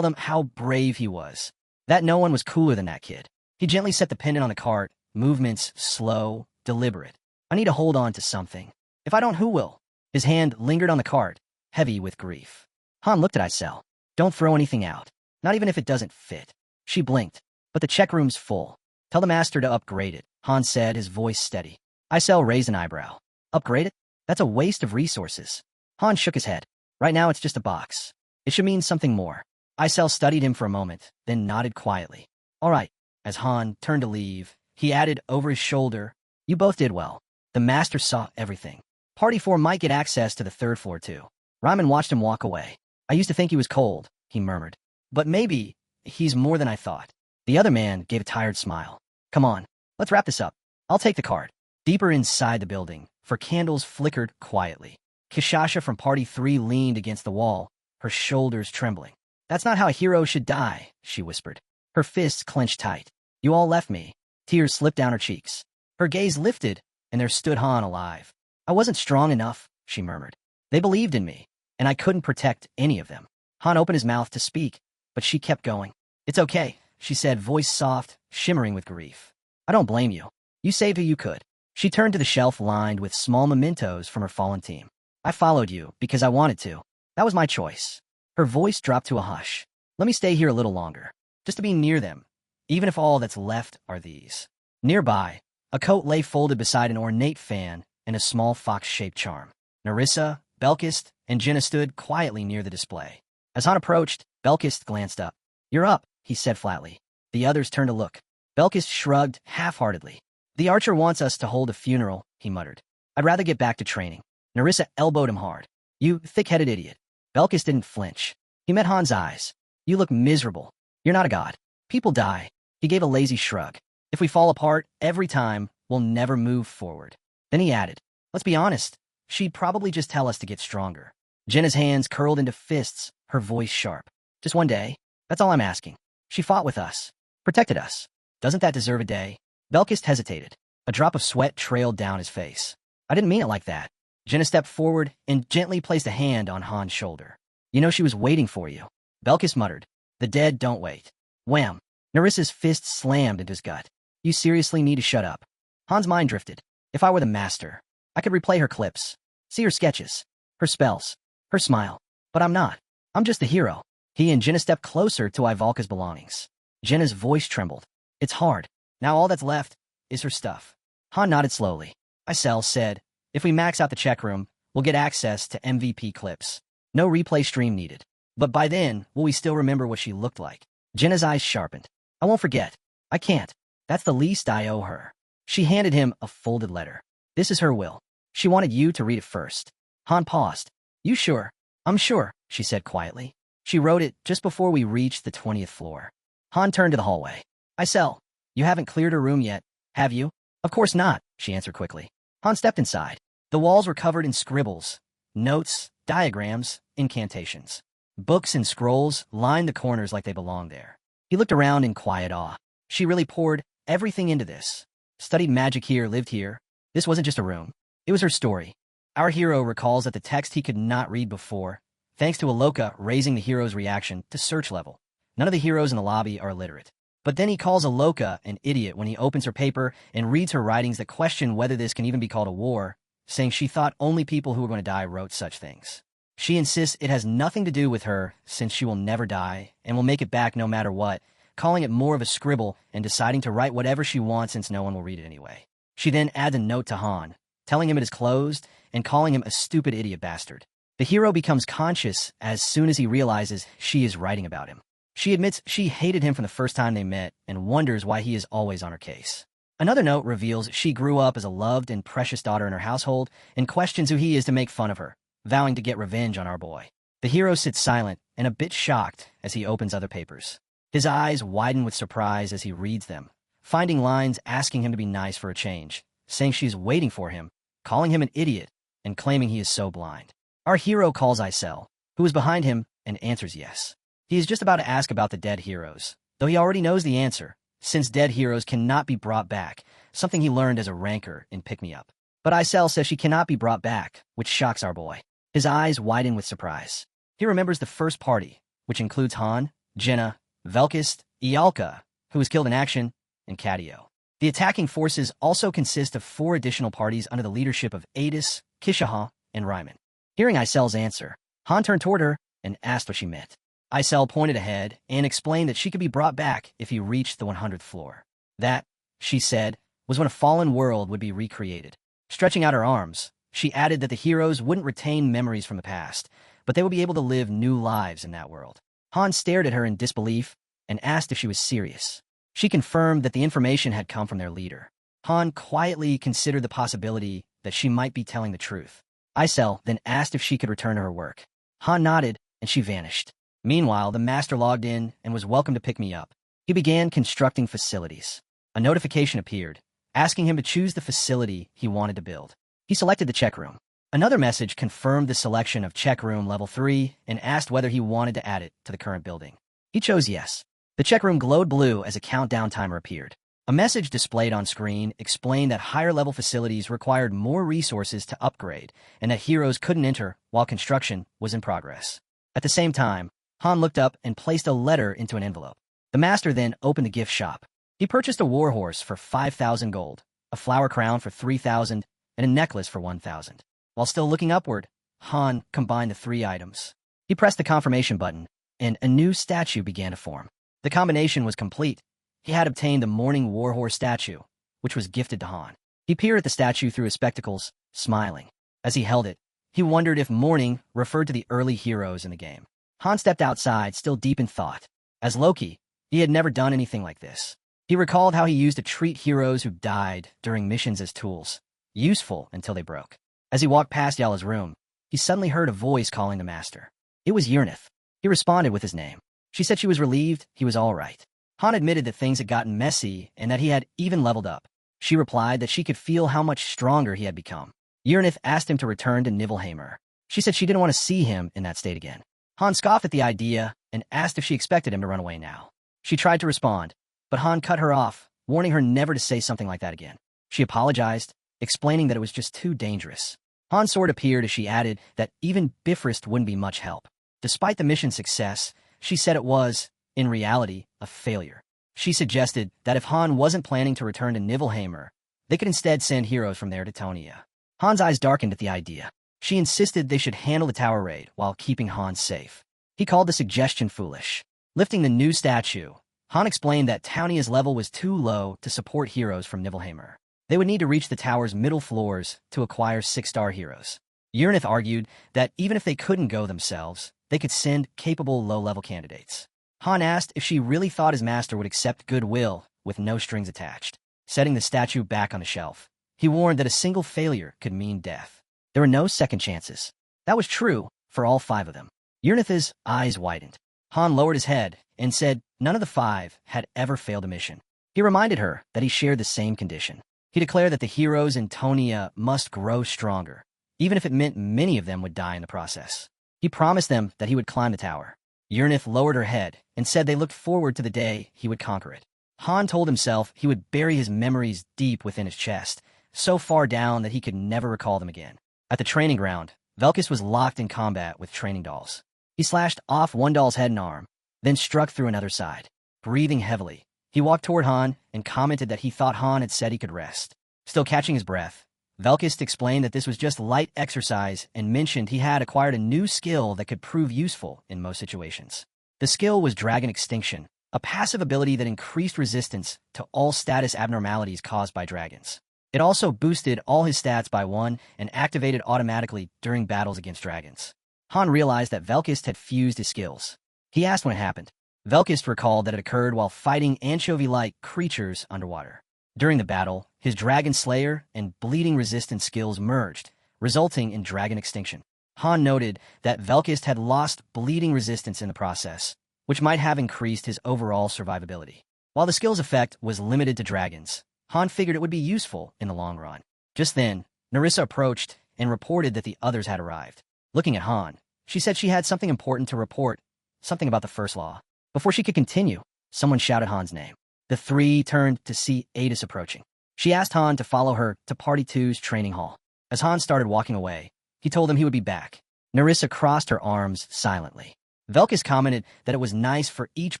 how brave he was. That no one was cooler than that kid. He gently set the pendant on the cart, movements slow, deliberate. I need to hold on to something. If I don't, who will? His hand lingered on the card, heavy with grief. Han looked at Isel. Don't throw anything out, not even if it doesn't fit. She blinked, but the check room's full. Tell the master to upgrade it, Han said, his voice steady. Isel raised an eyebrow. Upgrade it? That's a waste of resources. Han shook his head. Right now it's just a box. It should mean something more. Isel studied him for a moment, then nodded quietly. All right. As Han turned to leave, he added over his shoulder, you both did well. The master saw everything. Party 4 might get access to the 3rd floor too. Ryman watched him walk away. I used to think he was cold, he murmured. But maybe he's more than I thought. The other man gave a tired smile. Come on, let's wrap this up. I'll take the card. Deeper inside the building, for candles flickered quietly. Kishasha from Party 3 leaned against the wall, her shoulders trembling. That's not how a hero should die, she whispered. Her fists clenched tight. You all left me. Tears slipped down her cheeks. Her gaze lifted, and there stood Han alive. I wasn't strong enough, she murmured. They believed in me, and I couldn't protect any of them. Han opened his mouth to speak, but she kept going. It's okay, she said, voice soft, shimmering with grief. I don't blame you. You saved who you could. She turned to the shelf lined with small mementos from her fallen team. I followed you because I wanted to. That was my choice. Her voice dropped to a hush. Let me stay here a little longer, just to be near them, even if all that's left are these. Nearby, a coat lay folded beside an ornate fan and a small fox-shaped charm. Nerissa, Belkist, and Jenna stood quietly near the display. As Han approached, Belkist glanced up. You're up, he said flatly. The others turned to look. Belkist shrugged half-heartedly. The archer wants us to hold a funeral, he muttered. I'd rather get back to training. Nerissa elbowed him hard. You thick-headed idiot. Belkist didn't flinch. He met Han's eyes. You look miserable. You're not a god. People die. He gave a lazy shrug. If we fall apart every time, we'll never move forward. Then he added, let's be honest. She'd probably just tell us to get stronger. Jenna's hands curled into fists, her voice sharp. Just one day. That's all I'm asking. She fought with us. Protected us. Doesn't that deserve a day? Belkist hesitated. A drop of sweat trailed down his face. I didn't mean it like that. Jenna stepped forward and gently placed a hand on Han's shoulder. You know she was waiting for you. Belkist muttered. The dead don't wait. Wham! Nerissa's fist slammed into his gut. You seriously need to shut up. Han's mind drifted. If I were the master, I could replay her clips, see her sketches, her spells, her smile. But I'm not. I'm just the hero. He and Jenna stepped closer to Ivalka's belongings. Jenna's voice trembled. It's hard. Now all that's left is her stuff. Han nodded slowly. Isel said, if we max out the check room, we'll get access to MVP clips. No replay stream needed. But by then, will we still remember what she looked like? Jenna's eyes sharpened. I won't forget. I can't. That's the least I owe her. She handed him a folded letter. This is her will. She wanted you to read it first. Han paused. You sure? I'm sure, she said quietly. She wrote it just before we reached the 20th floor. Han turned to the hallway. Isel, you haven't cleared her room yet, have you? Of course not, she answered quickly. Han stepped inside. The walls were covered in scribbles, notes, diagrams, incantations. Books and scrolls lined the corners like they belonged there. He looked around in quiet awe. She really poured everything into this. Studied magic here, lived here. This wasn't just a room. It was her story. Our hero recalls that the text he could not read before, thanks to Aloka raising the hero's reaction to search level. None of the heroes in the lobby are illiterate. But then he calls Aloka an idiot when he opens her paper and reads her writings that question whether this can even be called a war, saying she thought only people who were going to die wrote such things. She insists it has nothing to do with her since she will never die and will make it back no matter what, calling it more of a scribble and deciding to write whatever she wants since no one will read it anyway. She then adds a note to Han, telling him it is closed and calling him a stupid idiot bastard. The hero becomes conscious as soon as he realizes she is writing about him. She admits she hated him from the first time they met and wonders why he is always on her case. Another note reveals she grew up as a loved and precious daughter in her household and questions who he is to make fun of her, vowing to get revenge on our boy. The hero sits silent and a bit shocked as he opens other papers. His eyes widen with surprise as he reads them, finding lines asking him to be nice for a change, saying she's waiting for him, calling him an idiot, and claiming he is so blind. Our hero calls Isel, who is behind him, and answers yes. He is just about to ask about the dead heroes, though he already knows the answer, since dead heroes cannot be brought back, something he learned as a ranker in Pick Me Up. But Isel says she cannot be brought back, which shocks our boy. His eyes widen with surprise. He remembers the first party, which includes Han, Jenna, Velkist, Ialka, who was killed in action, and Cadio. The attacking forces also consist of 4 additional parties under the leadership of Adis, Kishaha, and Ryman. Hearing Isel's answer, Han turned toward her and asked what she meant. Isel pointed ahead and explained that she could be brought back if he reached the 100th floor. That, she said, was when a fallen world would be recreated. Stretching out her arms, she added that the heroes wouldn't retain memories from the past, but they would be able to live new lives in that world. Han stared at her in disbelief and asked if she was serious. She confirmed that the information had come from their leader. Han quietly considered the possibility that she might be telling the truth. Isel then asked if she could return to her work. Han nodded, and she vanished. Meanwhile, the master logged in and was welcome to pick me up. He began constructing facilities. A notification appeared, asking him to choose the facility he wanted to build. He selected the check room. Another message confirmed the selection of check room level 3 and asked whether he wanted to add it to the current building. He chose yes. The check room glowed blue as a countdown timer appeared. A message displayed on screen explained that higher-level facilities required more resources to upgrade and that heroes couldn't enter while construction was in progress. At the same time, Han looked up and placed a letter into an envelope. The master then opened the gift shop. He purchased a warhorse for 5,000 gold, a flower crown for 3,000, and a necklace for 1,000. While still looking upward, Han combined the 3 items. He pressed the confirmation button, and a new statue began to form. The combination was complete. He had obtained the Morning Warhorse statue, which was gifted to Han. He peered at the statue through his spectacles, smiling. As he held it, he wondered if Morning referred to the early heroes in the game. Han stepped outside, still deep in thought. As Loki, he had never done anything like this. He recalled how he used to treat heroes who died during missions as tools, useful until they broke. As he walked past Yala's room, he suddenly heard a voice calling the master. It was Yrnith. He responded with his name. She said she was relieved he was all right. Han admitted that things had gotten messy and that he had even leveled up. She replied that she could feel how much stronger he had become. Yrnith asked him to return to Nibelheimer. She said she didn't want to see him in that state again. Han scoffed at the idea and asked if she expected him to run away now. She tried to respond, but Han cut her off, warning her never to say something like that again. She apologized, explaining that it was just too dangerous. Han's sword appeared as she added that even Bifrost wouldn't be much help. Despite the mission's success, she said it was, in reality, a failure. She suggested that if Han wasn't planning to return to Nibelheimer, they could instead send heroes from there to Tonia. Han's eyes darkened at the idea. She insisted they should handle the tower raid while keeping Han safe. He called the suggestion foolish. Lifting the new statue, Han explained that Tonia's level was too low to support heroes from Nibelheimer. They would need to reach the tower's middle floors to acquire 6-star heroes. Yrnith argued that even if they couldn't go themselves, they could send capable low-level candidates. Han asked if she really thought his master would accept goodwill with no strings attached. Setting the statue back on the shelf, he warned that a single failure could mean death. There were no second chances. That was true for all 5 of them. Yrnith's eyes widened. Han lowered his head and said none of the 5 had ever failed a mission. He reminded her that he shared the same condition. He declared that the heroes in Tonia must grow stronger, even if it meant many of them would die in the process. He promised them that he would climb the tower. Yrnith lowered her head and said they looked forward to the day he would conquer it. Han told himself he would bury his memories deep within his chest, so far down that he could never recall them again. At the training ground, Velkus was locked in combat with training dolls. He slashed off one doll's head and arm, then struck through another side. Breathing heavily, he walked toward Han and commented that he thought Han had said he could rest. Still catching his breath, Velkus explained that this was just light exercise and mentioned he had acquired a new skill that could prove useful in most situations. The skill was Dragon Extinction, a passive ability that increased resistance to all status abnormalities caused by dragons. It also boosted all his stats by 1 and activated automatically during battles against dragons. Han realized that Velkus had fused his skills. He asked when it happened. Velkus recalled that it occurred while fighting anchovy-like creatures underwater. During the battle, his Dragon Slayer and Bleeding Resistance skills merged, resulting in Dragon Extinction. Han noted that Velkus had lost Bleeding Resistance in the process, which might have increased his overall survivability. While the skill's effect was limited to dragons, Han figured it would be useful in the long run. Just then, Nerissa approached and reported that the others had arrived. Looking at Han, she said she had something important to report, something about the First Law. Before she could continue, someone shouted Han's name. The 3 turned to see Adis approaching. She asked Han to follow her to Party 2's training hall. As Han started walking away, he told them he would be back. Nerissa crossed her arms silently. Velkus commented that it was nice for each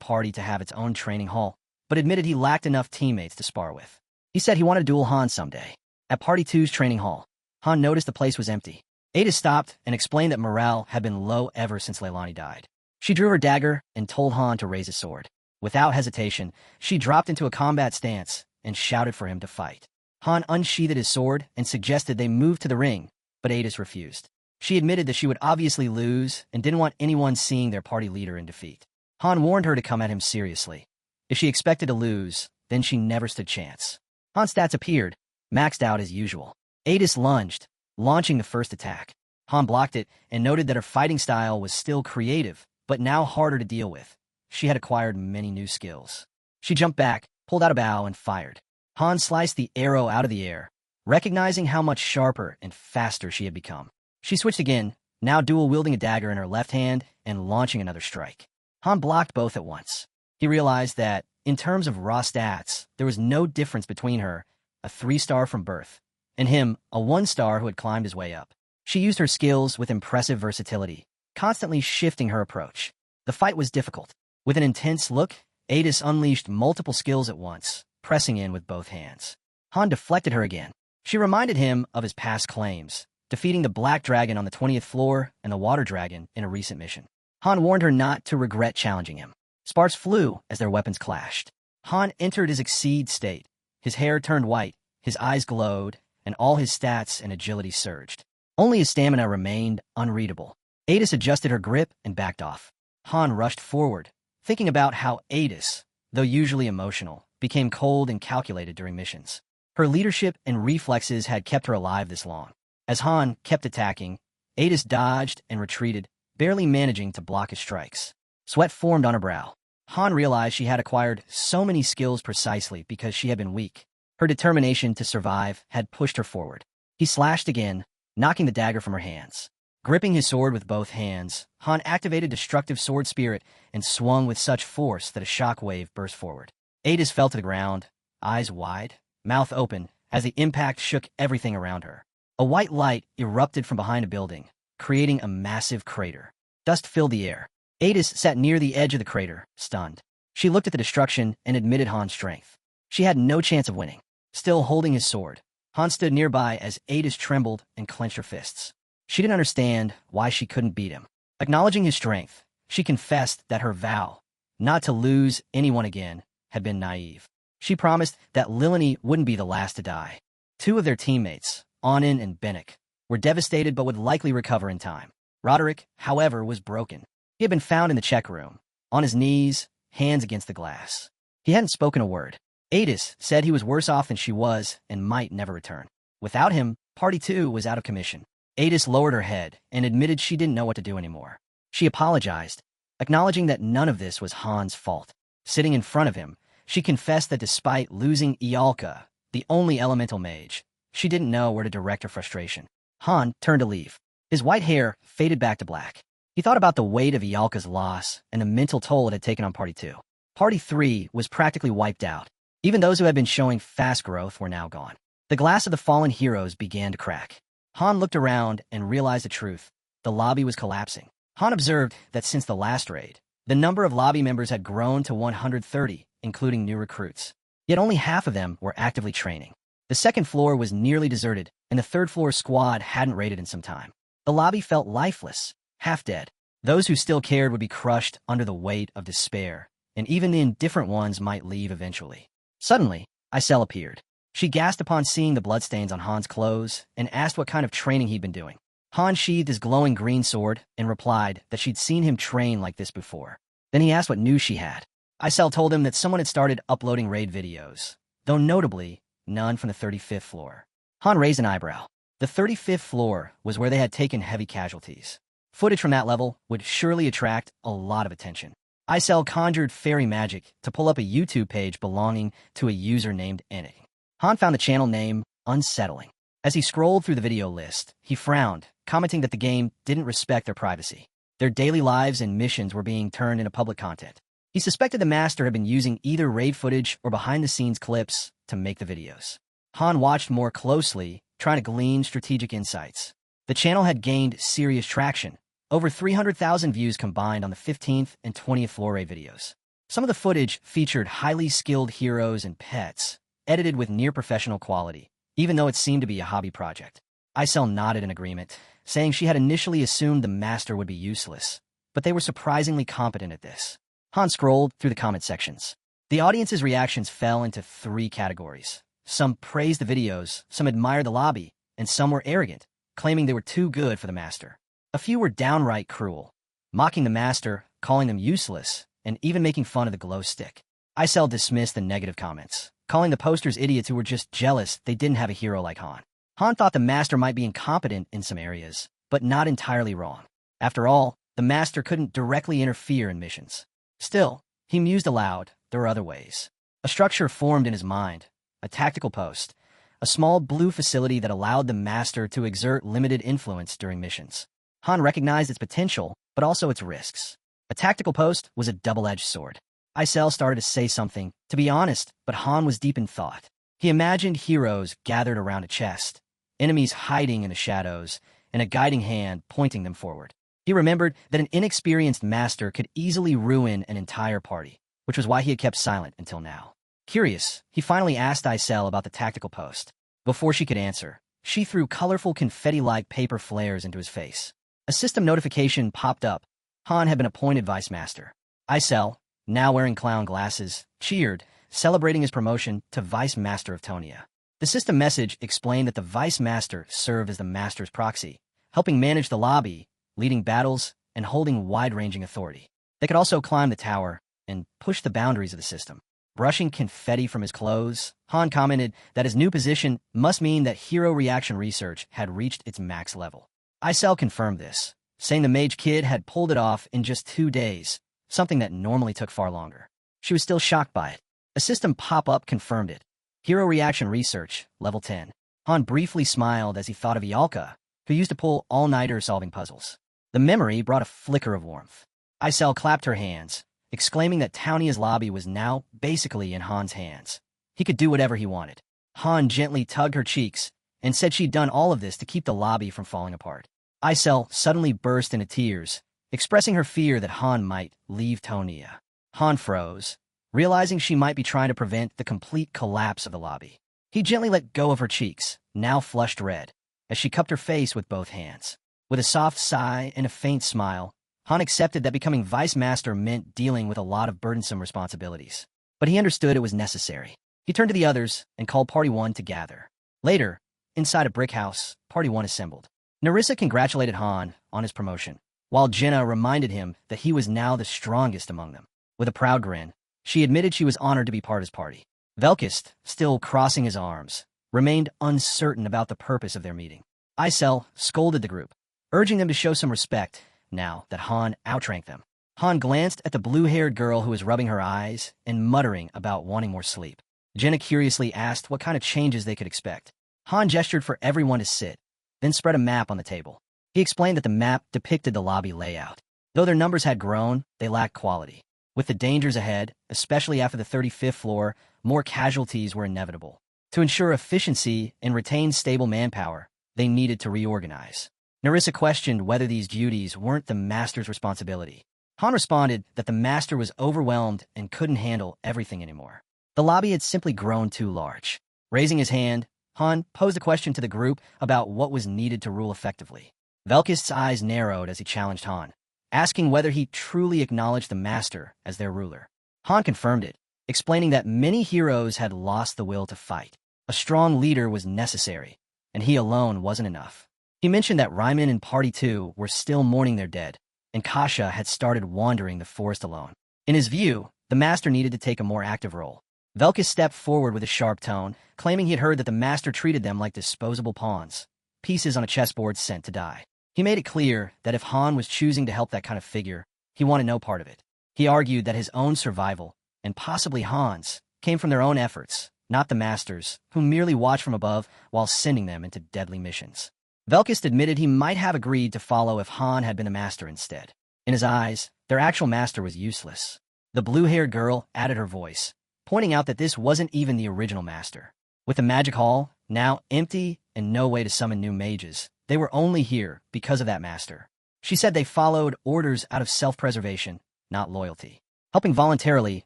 party to have its own training hall, but admitted he lacked enough teammates to spar with. He said he wanted to duel Han someday. At Party 2's training hall, Han noticed the place was empty. Ada stopped and explained that morale had been low ever since Leilani died. She drew her dagger and told Han to raise his sword. Without hesitation, she dropped into a combat stance and shouted for him to fight. Han unsheathed his sword and suggested they move to the ring, but Adis refused. She admitted that she would obviously lose and didn't want anyone seeing their party leader in defeat. Han warned her to come at him seriously. If she expected to lose, then she never stood chance. Han's stats appeared, maxed out as usual. Adis lunged, launching the first attack. Han blocked it and noted that her fighting style was still creative, but now harder to deal with. She had acquired many new skills. She jumped back, pulled out a bow, and fired. Han sliced the arrow out of the air, recognizing how much sharper and faster she had become. She switched again, now dual-wielding a dagger in her left hand and launching another strike. Han blocked both at once. He realized that, in terms of raw stats, there was no difference between her, a 3-star from birth, and him, a 1-star who had climbed his way up. She used her skills with impressive versatility, constantly shifting her approach. The fight was difficult. With an intense look, Adis unleashed multiple skills at once, pressing in with both hands. Han deflected her again. She reminded him of his past claims, defeating the Black Dragon on the 20th floor and the Water Dragon in a recent mission. Han warned her not to regret challenging him. Sparks flew as their weapons clashed. Han entered his exceed state. His hair turned white, his eyes glowed, and all his stats and agility surged. Only his stamina remained unreadable. Adis adjusted her grip and backed off. Han rushed forward, thinking about how Adis, though usually emotional, became cold and calculated during missions. Her leadership and reflexes had kept her alive this long. As Han kept attacking, Adis dodged and retreated, barely managing to block his strikes. Sweat formed on her brow. Han realized she had acquired so many skills precisely because she had been weak. Her determination to survive had pushed her forward. He slashed again, knocking the dagger from her hands. Gripping his sword with both hands, Han activated Destructive Sword Spirit and swung with such force that a shock wave burst forward. Adis fell to the ground, eyes wide, mouth open, as the impact shook everything around her. A white light erupted from behind a building, creating a massive crater. Dust filled the air. Adis sat near the edge of the crater, stunned. She looked at the destruction and admitted Han's strength. She had no chance of winning. Still holding his sword, Han stood nearby as Adis trembled and clenched her fists. She didn't understand why she couldn't beat him. Acknowledging his strength, she confessed that her vow, not to lose anyone again, had been naive. She promised that Lilani wouldn't be the last to die. 2 of their teammates, Anin and Bennick, were devastated but would likely recover in time. Roderick, however, was broken. He had been found in the check room, on his knees, hands against the glass. He hadn't spoken a word. Adis said he was worse off than she was and might never return. Without him, Party 2 was out of commission. Adis lowered her head and admitted she didn't know what to do anymore. She apologized, acknowledging that none of this was Han's fault. Sitting in front of him, she confessed that despite losing Ialka, the only elemental mage, she didn't know where to direct her frustration. Han turned to leave. His white hair faded back to black. He thought about the weight of Ialka's loss and the mental toll it had taken on Party 2. Party 3 was practically wiped out. Even those who had been showing fast growth were now gone. The glass of the fallen heroes began to crack. Han looked around and realized the truth. The lobby was collapsing. Han observed that since the last raid, the number of lobby members had grown to 130, including new recruits. Yet only half of them were actively training. The second floor was nearly deserted, and the third floor squad hadn't raided in some time. The lobby felt lifeless, half dead. Those who still cared would be crushed under the weight of despair, and even the indifferent ones might leave eventually. Suddenly, Isel appeared. She gasped upon seeing the bloodstains on Han's clothes and asked what kind of training he'd been doing. Han sheathed his glowing green sword and replied that she'd seen him train like this before. Then he asked what news she had. Isel told him that someone had started uploading raid videos, though notably, none from the 35th floor. Han raised an eyebrow. The 35th floor was where they had taken heavy casualties. Footage from that level would surely attract a lot of attention. Isel conjured fairy magic to pull up a YouTube page belonging to a user named Enig. Han found the channel name unsettling. As he scrolled through the video list, he frowned, commenting that the game didn't respect their privacy. Their daily lives and missions were being turned into public content. He suspected the master had been using either raid footage or behind-the-scenes clips to make the videos. Han watched more closely, trying to glean strategic insights. The channel had gained serious traction. Over 300,000 views combined on the 15th and 20th floor raid videos. Some of the footage featured highly skilled heroes and pets, edited with near-professional quality, even though it seemed to be a hobby project. Isel nodded in agreement, saying she had initially assumed the master would be useless, but they were surprisingly competent at this. Han scrolled through the comment sections. The audience's reactions fell into 3 categories. Some praised the videos, some admired the lobby, and some were arrogant, claiming they were too good for the master. A few were downright cruel, mocking the master, calling them useless, and even making fun of the glow stick. Isel dismissed the negative comments, calling the posters idiots who were just jealous they didn't have a hero like Han. Han thought the master might be incompetent in some areas, but not entirely wrong. After all, the master couldn't directly interfere in missions. Still, he mused aloud, there were other ways. A structure formed in his mind, a tactical post, a small blue facility that allowed the master to exert limited influence during missions. Han recognized its potential, but also its risks. A tactical post was a double-edged sword. Isel started to say something, to be honest, but Han was deep in thought. He imagined heroes gathered around a chest, enemies hiding in the shadows, and a guiding hand pointing them forward. He remembered that an inexperienced master could easily ruin an entire party, which was why he had kept silent until now. Curious, he finally asked Isel about the tactical post. Before she could answer, she threw colorful confetti-like paper flares into his face. A system notification popped up. Han had been appointed Vice Master. Isel, now wearing clown glasses, cheered, celebrating his promotion to Vice Master of Tonia. The system message explained that the Vice Master served as the Master's proxy, helping manage the lobby, leading battles, and holding wide-ranging authority. They could also climb the tower and push the boundaries of the system. Brushing confetti from his clothes, Han commented that his new position must mean that hero reaction research had reached its max level. Isel confirmed this, saying the mage kid had pulled it off in just 2 days, something that normally took far longer. She was still shocked by it. A system pop-up confirmed it. Hero reaction research, level 10. Han briefly smiled as he thought of Ialka, who used to pull all-nighter solving puzzles. The memory brought a flicker of warmth. Isel clapped her hands, exclaiming that Townia's lobby was now basically in Han's hands. He could do whatever he wanted. Han gently tugged her cheeks and said she'd done all of this to keep the lobby from falling apart. Isel suddenly burst into tears, expressing her fear that Han might leave Tonia. Han froze, realizing she might be trying to prevent the complete collapse of the lobby. He gently let go of her cheeks, now flushed red, as she cupped her face with both hands. With a soft sigh and a faint smile, Han accepted that becoming Vice Master meant dealing with a lot of burdensome responsibilities. But he understood it was necessary. He turned to the others and called Party 1 to gather. Later, inside a brick house, Party 1 assembled. Nerissa congratulated Han on his promotion, while Jenna reminded him that he was now the strongest among them. With a proud grin, she admitted she was honored to be part of his party. Velkist, still crossing his arms, remained uncertain about the purpose of their meeting. Isel scolded the group, urging them to show some respect now that Han outranked them. Han glanced at the blue-haired girl who was rubbing her eyes and muttering about wanting more sleep. Jenna curiously asked what kind of changes they could expect. Han gestured for everyone to sit, then spread a map on the table. He explained that the map depicted the lobby layout. Though their numbers had grown, they lacked quality. With the dangers ahead, especially after the 35th floor, more casualties were inevitable. To ensure efficiency and retain stable manpower, they needed to reorganize. Nerissa questioned whether these duties weren't the Master's responsibility. Han responded that the Master was overwhelmed and couldn't handle everything anymore. The lobby had simply grown too large. Raising his hand, Han posed a question to the group about what was needed to rule effectively. Velkist's eyes narrowed as he challenged Han, asking whether he truly acknowledged the Master as their ruler. Han confirmed it, explaining that many heroes had lost the will to fight. A strong leader was necessary, and he alone wasn't enough. He mentioned that Ryman and Party 2 were still mourning their dead, and Kasha had started wandering the forest alone. In his view, the Master needed to take a more active role. Velkist stepped forward with a sharp tone, claiming he had heard that the Master treated them like disposable pawns, pieces on a chessboard sent to die. He made it clear that if Han was choosing to help that kind of figure, he wanted no part of it. He argued that his own survival, and possibly Han's, came from their own efforts, not the Master's, who merely watched from above while sending them into deadly missions. Velkist admitted he might have agreed to follow if Han had been the Master instead. In his eyes, their actual Master was useless. The blue-haired girl added her voice, pointing out that this wasn't even the original Master. With the Magic Hall now empty and no way to summon new mages, they were only here because of that Master. She said they followed orders out of self-preservation, not loyalty. Helping voluntarily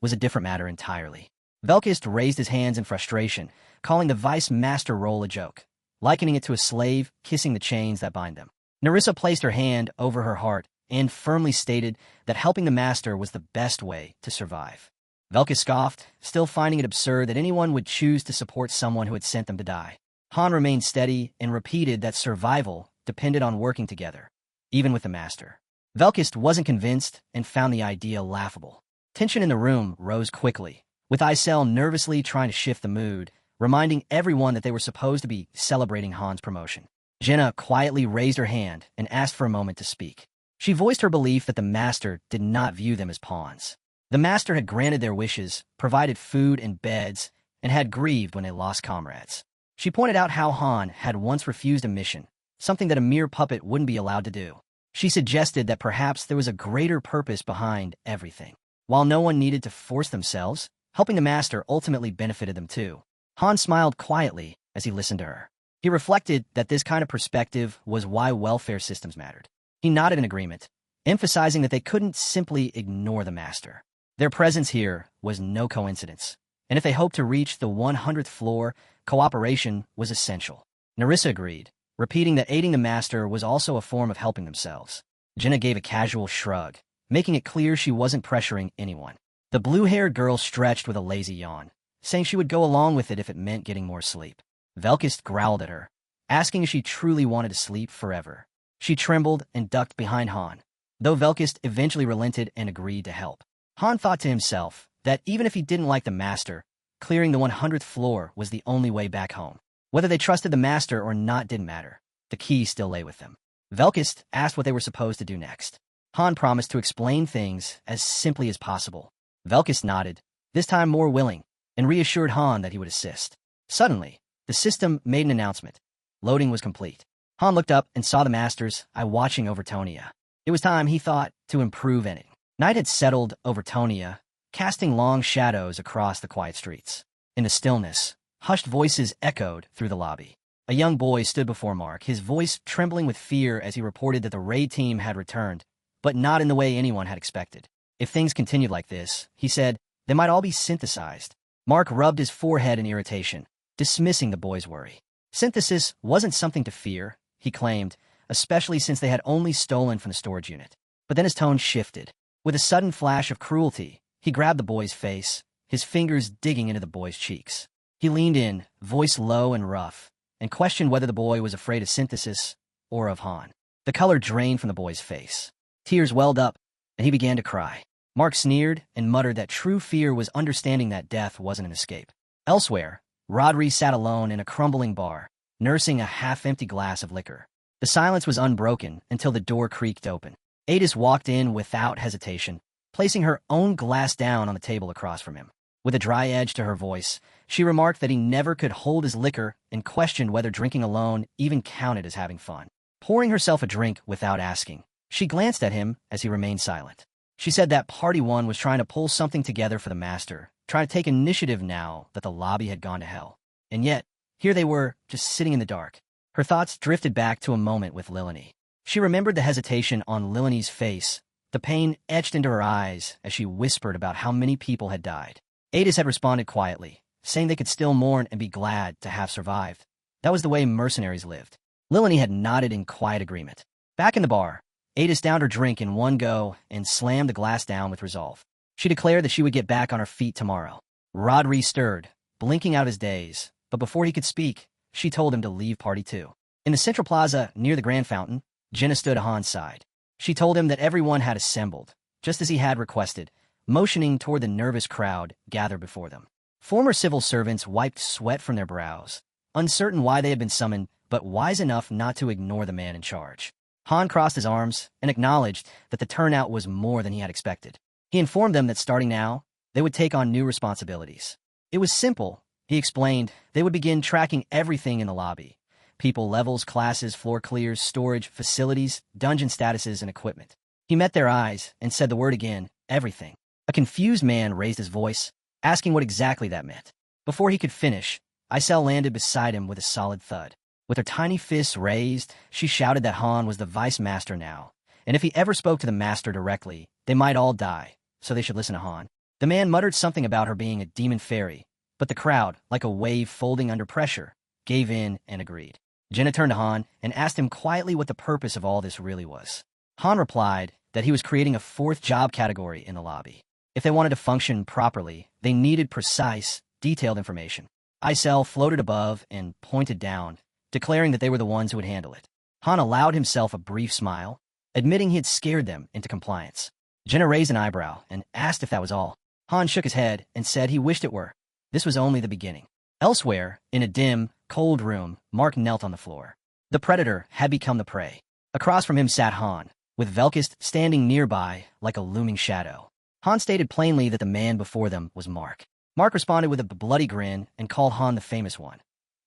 was a different matter entirely. Velkist raised his hands in frustration, calling the vice master role a joke, likening it to a slave kissing the chains that bind them. Nerissa placed her hand over her heart and firmly stated that helping the master was the best way to survive. Velkist scoffed, still finding it absurd that anyone would choose to support someone who had sent them to die. Han remained steady and repeated that survival depended on working together, even with the master. Velkist wasn't convinced and found the idea laughable. Tension in the room rose quickly, with Isel nervously trying to shift the mood, reminding everyone that they were supposed to be celebrating Han's promotion. Jenna quietly raised her hand and asked for a moment to speak. She voiced her belief that the master did not view them as pawns. The master had granted their wishes, provided food and beds, and had grieved when they lost comrades. She pointed out how Han had once refused a mission, something that a mere puppet wouldn't be allowed to do. She suggested that perhaps there was a greater purpose behind everything. While no one needed to force themselves, helping the master ultimately benefited them too. Han smiled quietly as he listened to her. He reflected that this kind of perspective was why welfare systems mattered. He nodded in agreement, emphasizing that they couldn't simply ignore the master. Their presence here was no coincidence, and if they hoped to reach the 100th floor, cooperation was essential. Nerissa agreed, repeating that aiding the master was also a form of helping themselves. Jenna gave a casual shrug, making it clear she wasn't pressuring anyone. The blue-haired girl stretched with a lazy yawn, saying she would go along with it if it meant getting more sleep. Velkist growled at her, asking if she truly wanted to sleep forever. She trembled and ducked behind Han, though Velkist eventually relented and agreed to help. Han thought to himself that even if he didn't like the master, clearing the 100th floor was the only way back home. Whether they trusted the master or not didn't matter. The key still lay with them. Velkist asked what they were supposed to do next. Han promised to explain things as simply as possible. Velkist nodded, this time more willing, and reassured Han that he would assist. Suddenly, the system made an announcement. Loading was complete. Han looked up and saw the master's eye watching over Tonia. It was time, he thought, to improve in it. Night had settled over Tonia, casting long shadows across the quiet streets. In the stillness, hushed voices echoed through the lobby. A young boy stood before Mark, his voice trembling with fear as he reported that the raid team had returned, but not in the way anyone had expected. If things continued like this, he said, they might all be synthesized. Mark rubbed his forehead in irritation, dismissing the boy's worry. Synthesis wasn't something to fear, he claimed, especially since they had only stolen from the storage unit. But then his tone shifted. With a sudden flash of cruelty, he grabbed the boy's face, his fingers digging into the boy's cheeks. He leaned in, voice low and rough, and questioned whether the boy was afraid of synthesis or of Han. The color drained from the boy's face. Tears welled up, and he began to cry. Mark sneered and muttered that true fear was understanding that death wasn't an escape. Elsewhere, Rodri sat alone in a crumbling bar, nursing a half-empty glass of liquor. The silence was unbroken until the door creaked open. Adis walked in without hesitation, placing her own glass down on the table across from him. With a dry edge to her voice, she remarked that he never could hold his liquor and questioned whether drinking alone even counted as having fun. Pouring herself a drink without asking, she glanced at him as he remained silent. She said that Party 1 was trying to pull something together for the master, trying to take initiative now that the lobby had gone to hell. And yet, here they were, just sitting in the dark. Her thoughts drifted back to a moment with Lilani. She remembered the hesitation on Lilani's face, the pain etched into her eyes as she whispered about how many people had died. Adis had responded quietly, saying they could still mourn and be glad to have survived. That was the way mercenaries lived. Lilani had nodded in quiet agreement. Back in the bar, Adis downed her drink in one go and slammed the glass down with resolve. She declared that she would get back on her feet tomorrow. Rodri stirred, blinking out his daze, but before he could speak, she told him to leave Party 2. In the central plaza near the Grand Fountain, Jenna stood at Han's side. She told him that everyone had assembled, just as he had requested, motioning toward the nervous crowd gathered before them. Former civil servants wiped sweat from their brows, uncertain why they had been summoned, but wise enough not to ignore the man in charge. Han crossed his arms and acknowledged that the turnout was more than he had expected. He informed them that starting now, they would take on new responsibilities. It was simple, he explained. They would begin tracking everything in the lobby. People, levels, classes, floor clears, storage, facilities, dungeon statuses, and equipment. He met their eyes and said the word again, everything. A confused man raised his voice, asking what exactly that meant. Before he could finish, Isel landed beside him with a solid thud. With her tiny fists raised, she shouted that Han was the vice master now, and if he ever spoke to the master directly, they might all die, so they should listen to Han. The man muttered something about her being a demon fairy, but the crowd, like a wave folding under pressure, gave in and agreed. Jenna turned to Han and asked him quietly what the purpose of all this really was. Han replied that he was creating a fourth job category in the lobby. If they wanted to function properly, they needed precise, detailed information. Isel floated above and pointed down, declaring that they were the ones who would handle it. Han allowed himself a brief smile, admitting he had scared them into compliance. Jenna raised an eyebrow and asked if that was all. Han shook his head and said he wished it were. This was only the beginning. Elsewhere, in a dim, cold room, Mark knelt on the floor. The predator had become the prey. Across from him sat Han, with Velkist standing nearby like a looming shadow. Han stated plainly that the man before them was Mark. Mark responded with a bloody grin and called Han the famous one,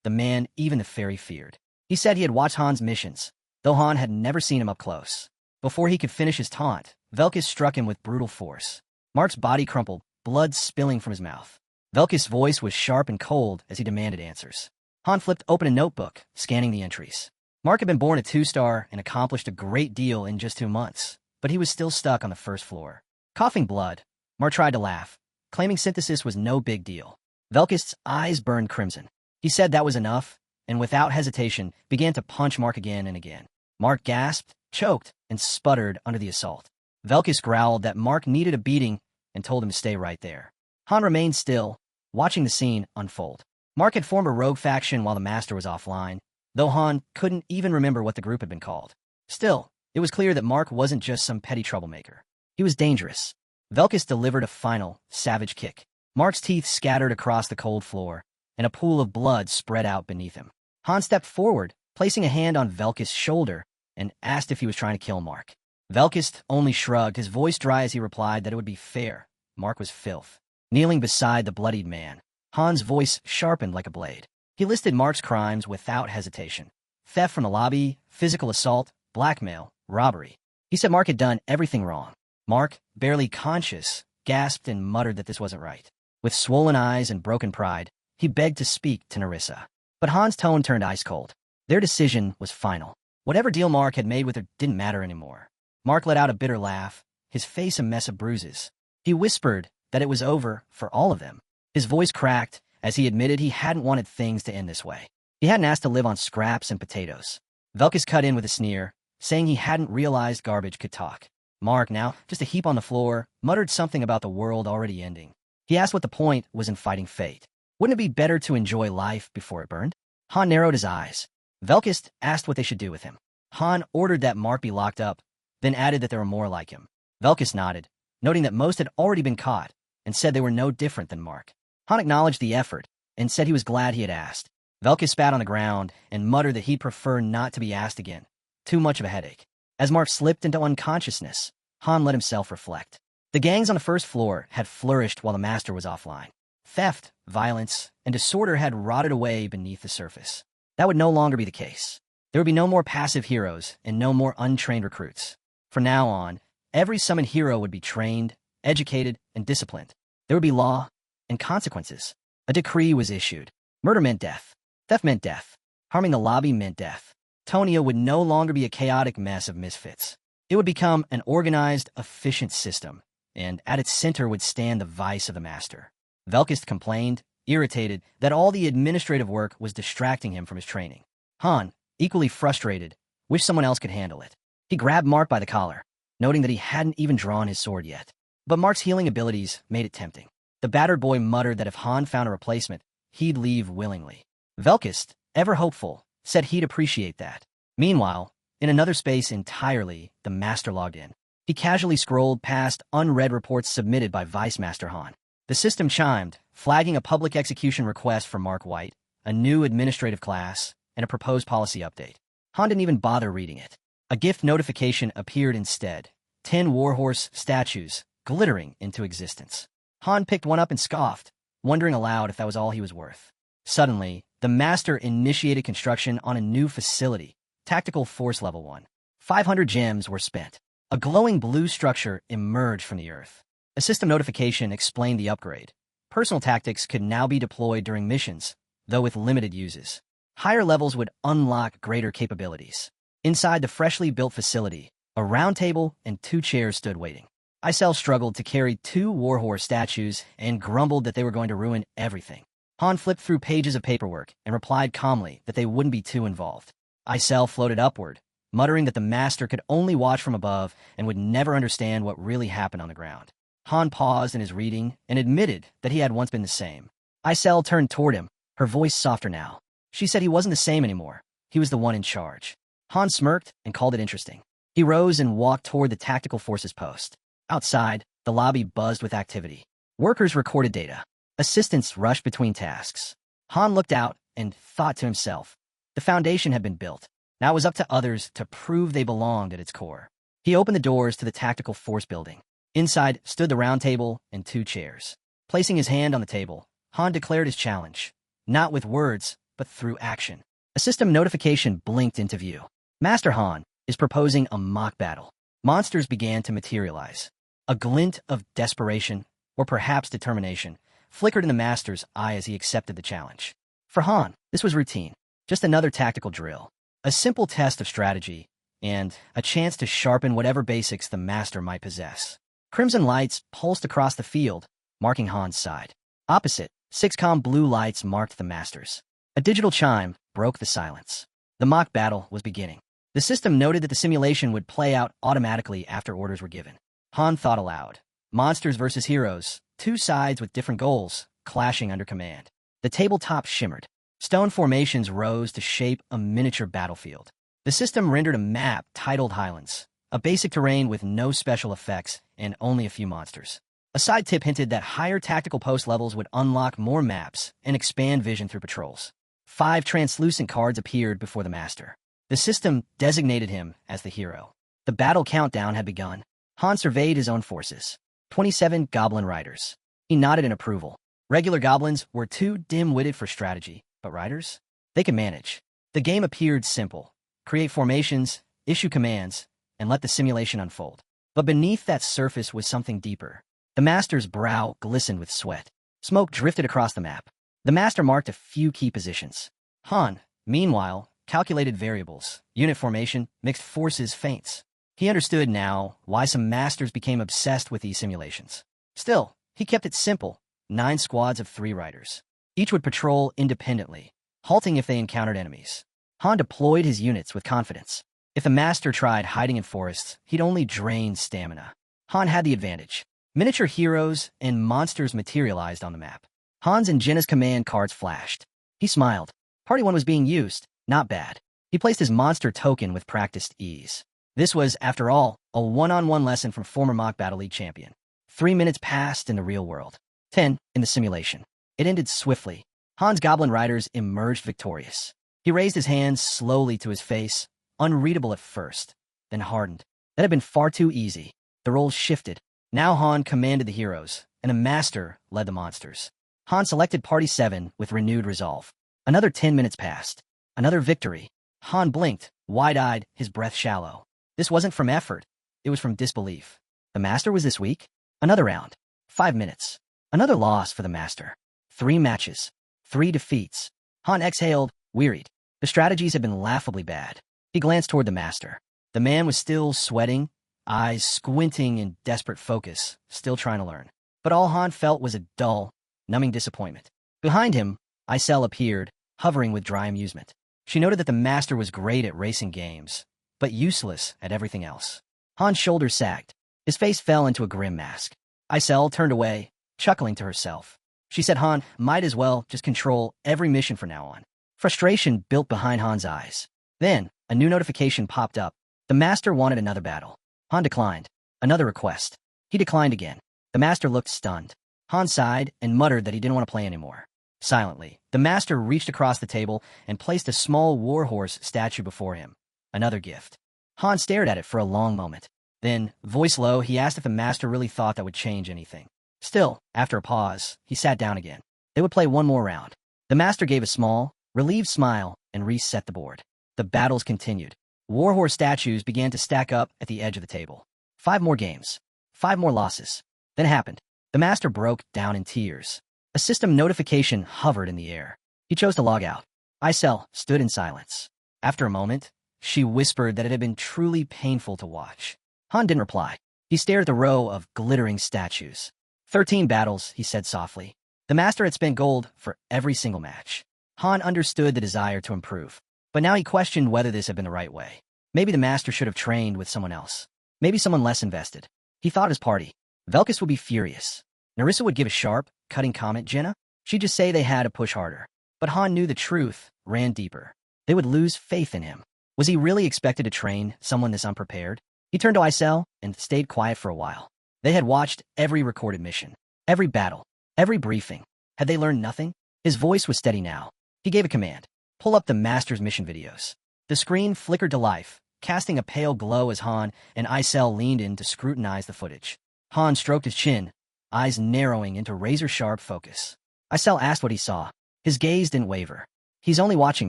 the man even the fairy feared. He said he had watched Han's missions, though Han had never seen him up close. Before he could finish his taunt, Velkist struck him with brutal force. Mark's body crumpled, blood spilling from his mouth. Velkist's voice was sharp and cold as he demanded answers. Han flipped open a notebook, scanning the entries. Mark had been born a 2-star and accomplished a great deal in just 2 months, but he was still stuck on the first floor. Coughing blood, Mark tried to laugh, claiming synthesis was no big deal. Velkist's eyes burned crimson. He said that was enough, and without hesitation began to punch Mark again and again. Mark gasped, choked, and sputtered under the assault. Velkist growled that Mark needed a beating and told him to stay right there. Han remained still, watching the scene unfold. Mark had formed a rogue faction while the Master was offline, though Han couldn't even remember what the group had been called. Still, it was clear that Mark wasn't just some petty troublemaker. He was dangerous. Velkist delivered a final, savage kick. Mark's teeth scattered across the cold floor, and a pool of blood spread out beneath him. Han stepped forward, placing a hand on Velkist's shoulder, and asked if he was trying to kill Mark. Velkist only shrugged, his voice dry as he replied that it would be fair. Mark was filth. Kneeling beside the bloodied man, Han's voice sharpened like a blade. He listed Mark's crimes without hesitation. Theft from the lobby, physical assault, blackmail, robbery. He said Mark had done everything wrong. Mark, barely conscious, gasped and muttered that this wasn't right. With swollen eyes and broken pride, he begged to speak to Nerissa. But Han's tone turned ice cold. Their decision was final. Whatever deal Mark had made with her didn't matter anymore. Mark let out a bitter laugh, his face a mess of bruises. He whispered that it was over for all of them. His voice cracked as he admitted he hadn't wanted things to end this way. He hadn't asked to live on scraps and potatoes. Velkist cut in with a sneer, saying he hadn't realized garbage could talk. Mark, now just a heap on the floor, muttered something about the world already ending. He asked what the point was in fighting fate. Wouldn't it be better to enjoy life before it burned? Han narrowed his eyes. Velkist asked what they should do with him. Han ordered that Mark be locked up, then added that there were more like him. Velkist nodded, noting that most had already been caught, and said they were no different than Mark. Han acknowledged the effort and said he was glad he had asked. Velkist spat on the ground and muttered that he'd prefer not to be asked again. Too much of a headache. As Mark slipped into unconsciousness, Han let himself reflect. The gangs on the first floor had flourished while the Master was offline. Theft, violence, and disorder had rotted away beneath the surface. That would no longer be the case. There would be no more passive heroes and no more untrained recruits. From now on, every summoned hero would be trained, educated, and disciplined. There would be law and consequences. A decree was issued. Murder meant death. Theft meant death. Harming the lobby meant death. Tonia would no longer be a chaotic mess of misfits. It would become an organized, efficient system, and at its center would stand the vice of the Master. Velkist complained, irritated, that all the administrative work was distracting him from his training. Han, equally frustrated, wished someone else could handle it. He grabbed Mark by the collar, noting that he hadn't even drawn his sword yet. But Mark's healing abilities made it tempting. The battered boy muttered that if Han found a replacement, he'd leave willingly. Velkist, ever hopeful, said he'd appreciate that. Meanwhile, in another space entirely, the Master logged in. He casually scrolled past unread reports submitted by Vice Master Han. The system chimed, flagging a public execution request for Mark White, a new administrative class, and a proposed policy update. Han didn't even bother reading it. A gift notification appeared instead, 10 warhorse statues glittering into existence. Han picked one up and scoffed, wondering aloud if that was all he was worth. Suddenly, the Master initiated construction on a new facility, Tactical Force Level 1. 500 gems were spent. A glowing blue structure emerged from the earth. A system notification explained the upgrade. Personal tactics could now be deployed during missions, though with limited uses. Higher levels would unlock greater capabilities. Inside the freshly built facility, a round table and 2 chairs stood waiting. Isel struggled to carry 2 warhorse statues and grumbled that they were going to ruin everything. Han flipped through pages of paperwork and replied calmly that they wouldn't be too involved. Isel floated upward, muttering that the master could only watch from above and would never understand what really happened on the ground. Han paused in his reading and admitted that he had once been the same. Isel turned toward him, her voice softer now. She said he wasn't the same anymore. He was the one in charge. Han smirked and called it interesting. He rose and walked toward the tactical forces post. Outside, the lobby buzzed with activity. Workers recorded data. Assistants rushed between tasks. Han looked out and thought to himself, the foundation had been built. Now it was up to others to prove they belonged at its core. He opened the doors to the tactical force building. Inside stood the round table and 2 chairs. Placing his hand on the table, Han declared his challenge, not with words, but through action. A system notification blinked into view. Master Han is proposing a mock battle. Monsters began to materialize. A glint of desperation, or perhaps determination, flickered in the master's eye as he accepted the challenge. For Han, this was routine, just another tactical drill, a simple test of strategy, and a chance to sharpen whatever basics the master might possess. Crimson lights pulsed across the field, marking Han's side. Opposite, 6-com blue lights marked the master's. A digital chime broke the silence. The mock battle was beginning. The system noted that the simulation would play out automatically after orders were given. Han thought aloud. Monsters versus heroes, 2 sides with different goals, clashing under command. The tabletop shimmered. Stone formations rose to shape a miniature battlefield. The system rendered a map titled Highlands, a basic terrain with no special effects and only a few monsters. A side tip hinted that higher tactical post levels would unlock more maps and expand vision through patrols. 5 translucent cards appeared before the master. The system designated him as the hero. The battle countdown had begun. Han surveyed his own forces. 27 goblin riders. He nodded in approval. Regular goblins were too dim-witted for strategy, but riders? They could manage. The game appeared simple. Create formations, issue commands, and let the simulation unfold. But beneath that surface was something deeper. The master's brow glistened with sweat. Smoke drifted across the map. The master marked a few key positions. Han, meanwhile, calculated variables, unit formation, mixed forces, feints. He understood now why some masters became obsessed with these simulations. Still, he kept it simple. 9 squads of 3 riders. Each would patrol independently, halting if they encountered enemies. Han deployed his units with confidence. If the master tried hiding in forests, he'd only drain stamina. Han had the advantage. Miniature heroes and monsters materialized on the map. Han's and Jenna's command cards flashed. He smiled. Party 1 was being used. Not bad. He placed his monster token with practiced ease. This was, after all, a one-on-one lesson from former Mock Battle League champion. 3 minutes passed in the real world. 10 in the simulation. It ended swiftly. Han's goblin riders emerged victorious. He raised his hands slowly to his face, unreadable at first, then hardened. That had been far too easy. The roles shifted. Now Han commanded the heroes, and the master led the monsters. Han selected Party 7 with renewed resolve. Another 10 minutes passed. Another victory. Han blinked, wide-eyed, his breath shallow. This wasn't from effort. It was from disbelief. The master was this weak? Another round. 5 minutes. Another loss for the master. 3 matches. 3 defeats. Han exhaled, wearied. The strategies had been laughably bad. He glanced toward the master. The man was still sweating, eyes squinting in desperate focus, still trying to learn. But all Han felt was a dull, numbing disappointment. Behind him, Isel appeared, hovering with dry amusement. She noted that the master was great at racing games, but useless at everything else. Han's shoulders sagged. His face fell into a grim mask. Isel turned away, chuckling to herself. She said Han might as well just control every mission from now on. Frustration built behind Han's eyes. Then, a new notification popped up. The master wanted another battle. Han declined. Another request. He declined again. The master looked stunned. Han sighed and muttered that he didn't want to play anymore. Silently, the master reached across the table and placed a small warhorse statue before him. Another gift. Han stared at it for a long moment. Then, voice low, he asked if the master really thought that would change anything. Still, after a pause, he sat down again. They would play one more round. The master gave a small, relieved smile and reset the board. The battles continued. Warhorse statues began to stack up at the edge of the table. 5 more games. 5 more losses. Then it happened. The master broke down in tears. A system notification hovered in the air. He chose to log out. Isel stood in silence. After a moment, she whispered that it had been truly painful to watch. Han didn't reply. He He stared at the row of glittering statues. 13 battles, he said softly. The master had spent gold for every single match. Han understood the desire to improve, but now he questioned whether this had been the right way. Maybe the master should have trained with someone else. Maybe someone less invested. He thought of his party. Velkus would be furious. Narissa would give a sharp, cutting comment. Jenna? She'd just say they had to push harder. But Han knew the truth ran deeper. They would lose faith in him. Was he really expected to train someone this unprepared? He turned to Isel and stayed quiet for a while. They had watched every recorded mission, every battle, every briefing. Had they learned nothing? His voice was steady now. He gave a command. Pull up the master's mission videos. The screen flickered to life, casting a pale glow as Han and Isel leaned in to scrutinize the footage. Han stroked his chin, eyes narrowing into razor-sharp focus. Isel asked what he saw. His gaze didn't waver. He's only watching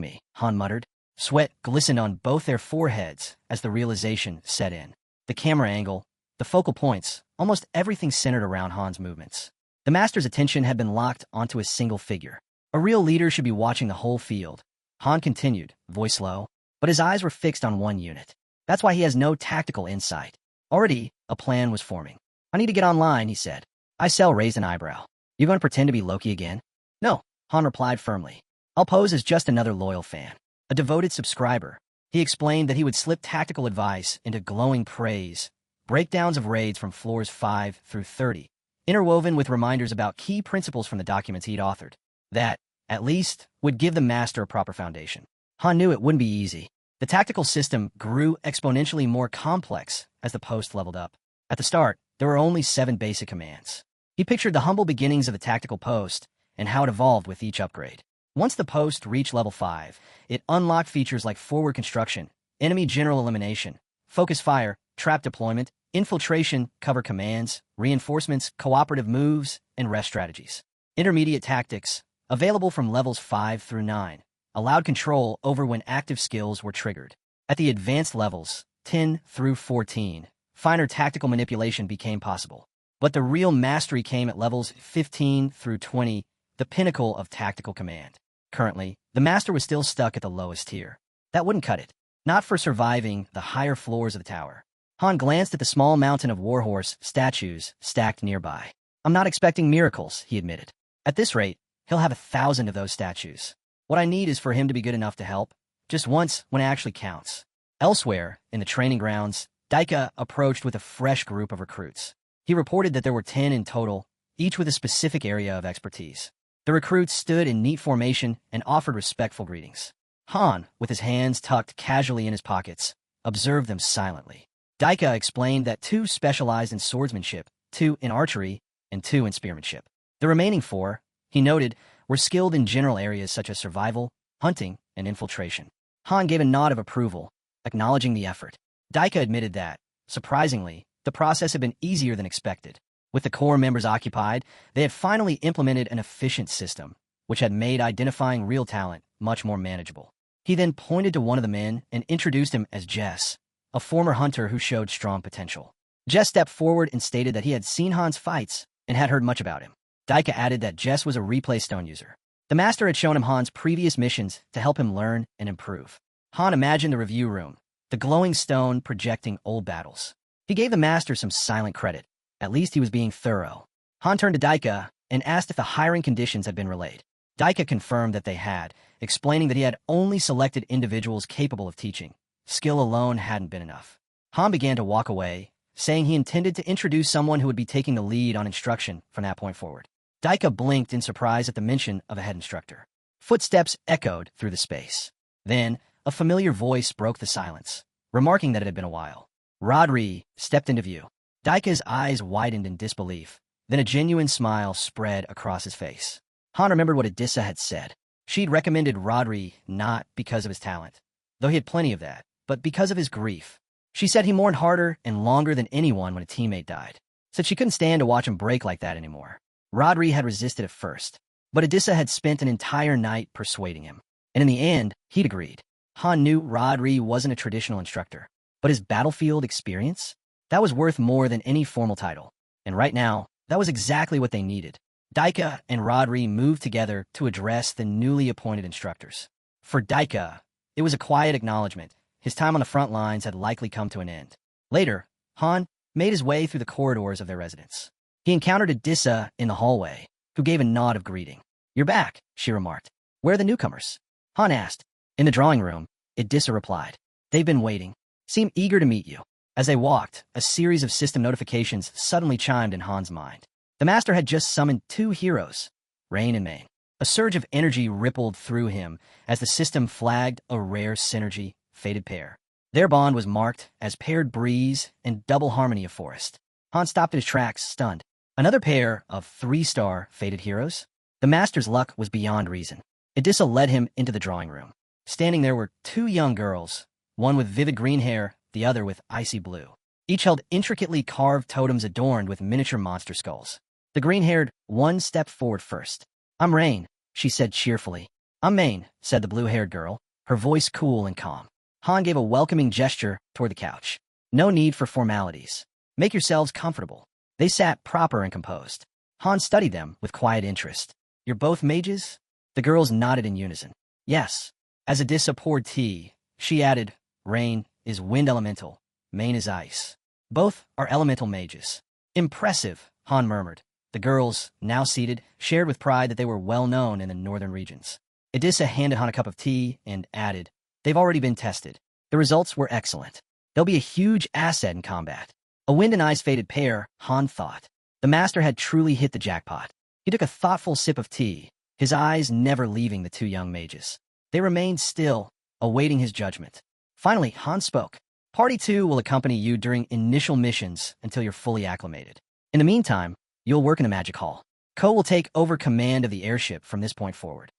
me, Han muttered. Sweat glistened on both their foreheads as the realization set in. The camera angle, the focal points, almost everything centered around Han's movements. The master's attention had been locked onto a single figure. A real leader should be watching the whole field. Han continued, voice low, but his eyes were fixed on one unit. That's why he has no tactical insight. Already, a plan was forming. I need to get online, he said. Isel raised an eyebrow. You going to pretend to be Loki again? No, Han replied firmly. I'll pose as just another loyal fan. A devoted subscriber. He explained that he would slip tactical advice into glowing praise, breakdowns of raids from floors 5 through 30, interwoven with reminders about key principles from the documents he'd authored. That, at least, would give the master a proper foundation. Han knew it wouldn't be easy. The tactical system grew exponentially more complex as the post leveled up. At the start, there were only 7 basic commands. He pictured the humble beginnings of the tactical post and how it evolved with each upgrade. Once the post reached level 5, it unlocked features like forward construction, enemy general elimination, focus fire, trap deployment, infiltration, cover commands, reinforcements, cooperative moves, and rest strategies. Intermediate tactics, available from levels 5 through 9, allowed control over when active skills were triggered. At the advanced levels, 10 through 14, finer tactical manipulation became possible. But the real mastery came at levels 15 through 20, the pinnacle of tactical command. Currently, the master was still stuck at the lowest tier. That wouldn't cut it. Not for surviving the higher floors of the tower. Han glanced at the small mountain of warhorse statues stacked nearby. I'm not expecting miracles, he admitted. At this rate, he'll have 1,000 of those statues. What I need is for him to be good enough to help, just once when it actually counts. Elsewhere, in the training grounds, Daika approached with a fresh group of recruits. He reported that there were 10 in total, each with a specific area of expertise. The recruits stood in neat formation and offered respectful greetings. Han, with his hands tucked casually in his pockets, observed them silently. Daika explained that 2 specialized in swordsmanship, 2 in archery, and 2 in spearmanship. The remaining 4, he noted, were skilled in general areas such as survival, hunting, and infiltration. Han gave a nod of approval, acknowledging the effort. Daika admitted that, surprisingly, the process had been easier than expected. With the core members occupied, they had finally implemented an efficient system, which had made identifying real talent much more manageable. He then pointed to one of the men and introduced him as Jess, a former hunter who showed strong potential. Jess stepped forward and stated that he had seen Han's fights and had heard much about him. Daika added that Jess was a replay stone user. The master had shown him Han's previous missions to help him learn and improve. Han imagined the review room, the glowing stone projecting old battles. He gave the master some silent credit. At least he was being thorough. Han turned to Daika and asked if the hiring conditions had been relayed. Daika confirmed that they had, explaining that he had only selected individuals capable of teaching. Skill alone hadn't been enough. Han began to walk away, saying he intended to introduce someone who would be taking the lead on instruction from that point forward. Daika blinked in surprise at the mention of a head instructor. Footsteps echoed through the space. Then, a familiar voice broke the silence, remarking that it had been a while. Rodri stepped into view. Daika's eyes widened in disbelief. Then a genuine smile spread across his face. Han remembered what Adissa had said. She'd recommended Rodri not because of his talent, though he had plenty of that, but because of his grief. She said he mourned harder and longer than anyone when a teammate died. Said she couldn't stand to watch him break like that anymore. Rodri had resisted at first, but Adissa had spent an entire night persuading him. And in the end, he'd agreed. Han knew Rodri wasn't a traditional instructor, but his battlefield experience? That was worth more than any formal title. And right now, that was exactly what they needed. Daika and Rodri moved together to address the newly appointed instructors. For Daika, it was a quiet acknowledgement. His time on the front lines had likely come to an end. Later, Han, made his way through the corridors of their residence. He encountered Adissa in the hallway, who gave a nod of greeting. "You're back," she remarked. "Where are the newcomers?" Han asked. "In the drawing room," Adissa replied. "They've been waiting. Seem eager to meet you." As they walked, a series of system notifications suddenly chimed in Han's mind. The master had just summoned 2 heroes, Rain and Main. A surge of energy rippled through him as the system flagged a rare synergy, fated pair. Their bond was marked as paired breeze and double harmony of forest. Han stopped in his tracks, stunned. Another pair of 3-star fated heroes? The master's luck was beyond reason. Adissa led him into the drawing room. Standing there were 2 young girls, one with vivid green hair, the other with icy blue. Each held intricately carved totems adorned with miniature monster skulls. The green-haired one stepped forward first. "I'm Rain," she said cheerfully. "I'm Main," said the blue-haired girl, her voice cool and calm. Han gave a welcoming gesture toward the couch. "No need for formalities. Make yourselves comfortable." They sat proper and composed. Han studied them with quiet interest. "You're both mages?" The girls nodded in unison. "Yes." As Adissa poured tea, she added, "Rain is wind elemental, Main is ice. Both are elemental mages." "Impressive," Han murmured. The girls, now seated, shared with pride that they were well known in the northern regions. Adissa handed Han a cup of tea and added, "They've already been tested. The results were excellent. They'll be a huge asset in combat." A wind and ice fated pair, Han thought. The master had truly hit the jackpot. He took a thoughtful sip of tea, his eyes never leaving the 2 young mages. They remained still, awaiting his judgment. Finally, Han spoke. "Party 2 will accompany you during initial missions until you're fully acclimated. In the meantime, you'll work in the magic hall. Ko will take over command of the airship from this point forward."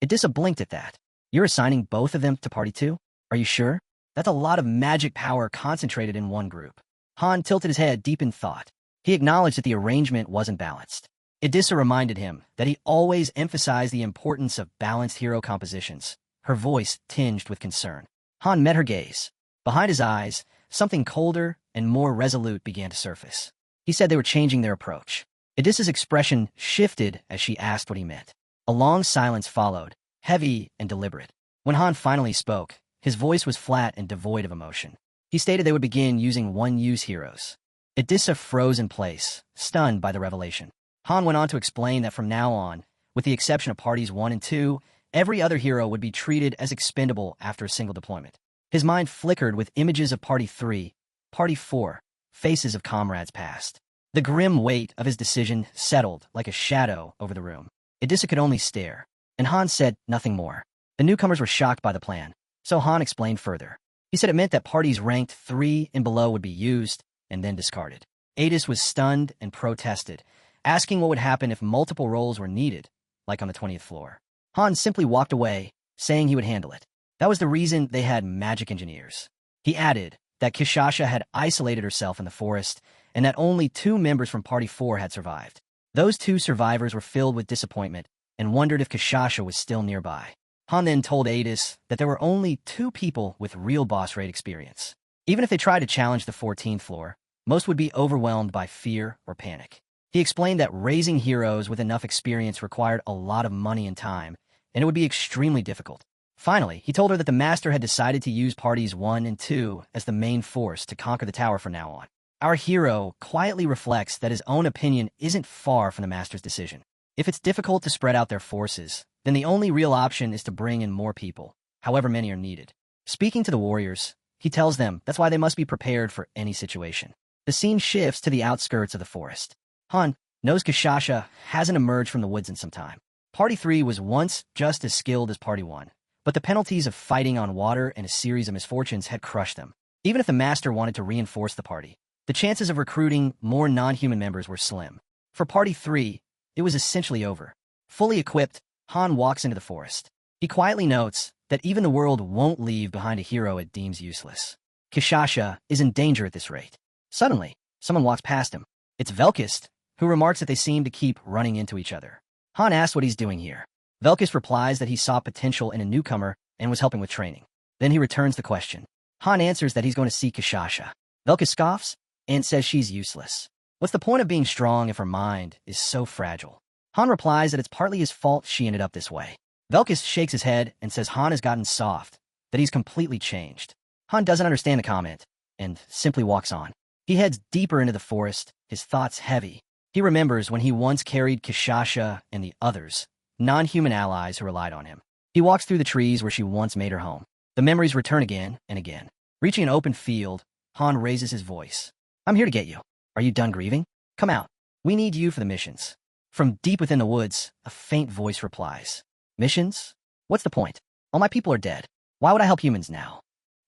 Adissa blinked at that. "You're assigning both of them to Party 2? Are you sure? That's a lot of magic power concentrated in one group." Han tilted his head deep in thought. He acknowledged that the arrangement wasn't balanced. Adissa reminded him that he always emphasized the importance of balanced hero compositions, her voice tinged with concern. Han met her gaze. Behind his eyes, something colder and more resolute began to surface. He said they were changing their approach. Adissa's expression shifted as she asked what he meant. A long silence followed, heavy and deliberate. When Han finally spoke, his voice was flat and devoid of emotion. He stated they would begin using one-use heroes. Adissa froze in place, stunned by the revelation. Han went on to explain that from now on, with the exception of parties 1 and 2, every other hero would be treated as expendable after a single deployment. His mind flickered with images of Party 3, Party 4, faces of comrades past. The grim weight of his decision settled like a shadow over the room. Adissa could only stare, and Han said nothing more. The newcomers were shocked by the plan, so Han explained further. He said it meant that parties ranked 3 and below would be used and then discarded. Adis was stunned and protested, asking what would happen if multiple roles were needed, like on the 20th floor. Han simply walked away, saying he would handle it. That was the reason they had magic engineers. He added that Kishasha had isolated herself in the forest and that only 2 members from Party 4 had survived. Those 2 survivors were filled with disappointment and wondered if Kishasha was still nearby. Han then told Adis that there were only 2 people with real boss raid experience. Even if they tried to challenge the 14th floor, most would be overwhelmed by fear or panic. He explained that raising heroes with enough experience required a lot of money and time, and it would be extremely difficult. Finally, he told her that the master had decided to use parties 1 and 2 as the main force to conquer the tower from now on. Our hero quietly reflects that his own opinion isn't far from the master's decision. If it's difficult to spread out their forces, then the only real option is to bring in more people, however many are needed. Speaking to the warriors, he tells them that's why they must be prepared for any situation. The scene shifts to the outskirts of the forest. Han knows Kishasha hasn't emerged from the woods in some time. Party 3 was once just as skilled as Party 1, but the penalties of fighting on water and a series of misfortunes had crushed them. Even if the master wanted to reinforce the party, the chances of recruiting more non-human members were slim. For Party 3, it was essentially over. Fully equipped, Han walks into the forest. He quietly notes that even the world won't leave behind a hero it deems useless. Kishasha is in danger at this rate. Suddenly, someone walks past him. It's Velkist, who remarks that they seem to keep running into each other. Han asks what he's doing here. Velkist replies that he saw potential in a newcomer and was helping with training. Then he returns the question. Han answers that he's going to see Kishasha. Velkist scoffs and says she's useless. What's the point of being strong if her mind is so fragile? Han replies that it's partly his fault she ended up this way. Velkist shakes his head and says Han has gotten soft, that he's completely changed. Han doesn't understand the comment and simply walks on. He heads deeper into the forest, his thoughts heavy. He remembers when he once carried Kishasha and the others, non-human allies who relied on him. He walks through the trees where she once made her home. The memories return again and again. Reaching an open field, Han raises his voice. I'm here to get you. Are you done grieving? Come out. We need you for the missions. From deep within the woods, a faint voice replies. Missions? What's the point? All my people are dead. Why would I help humans now?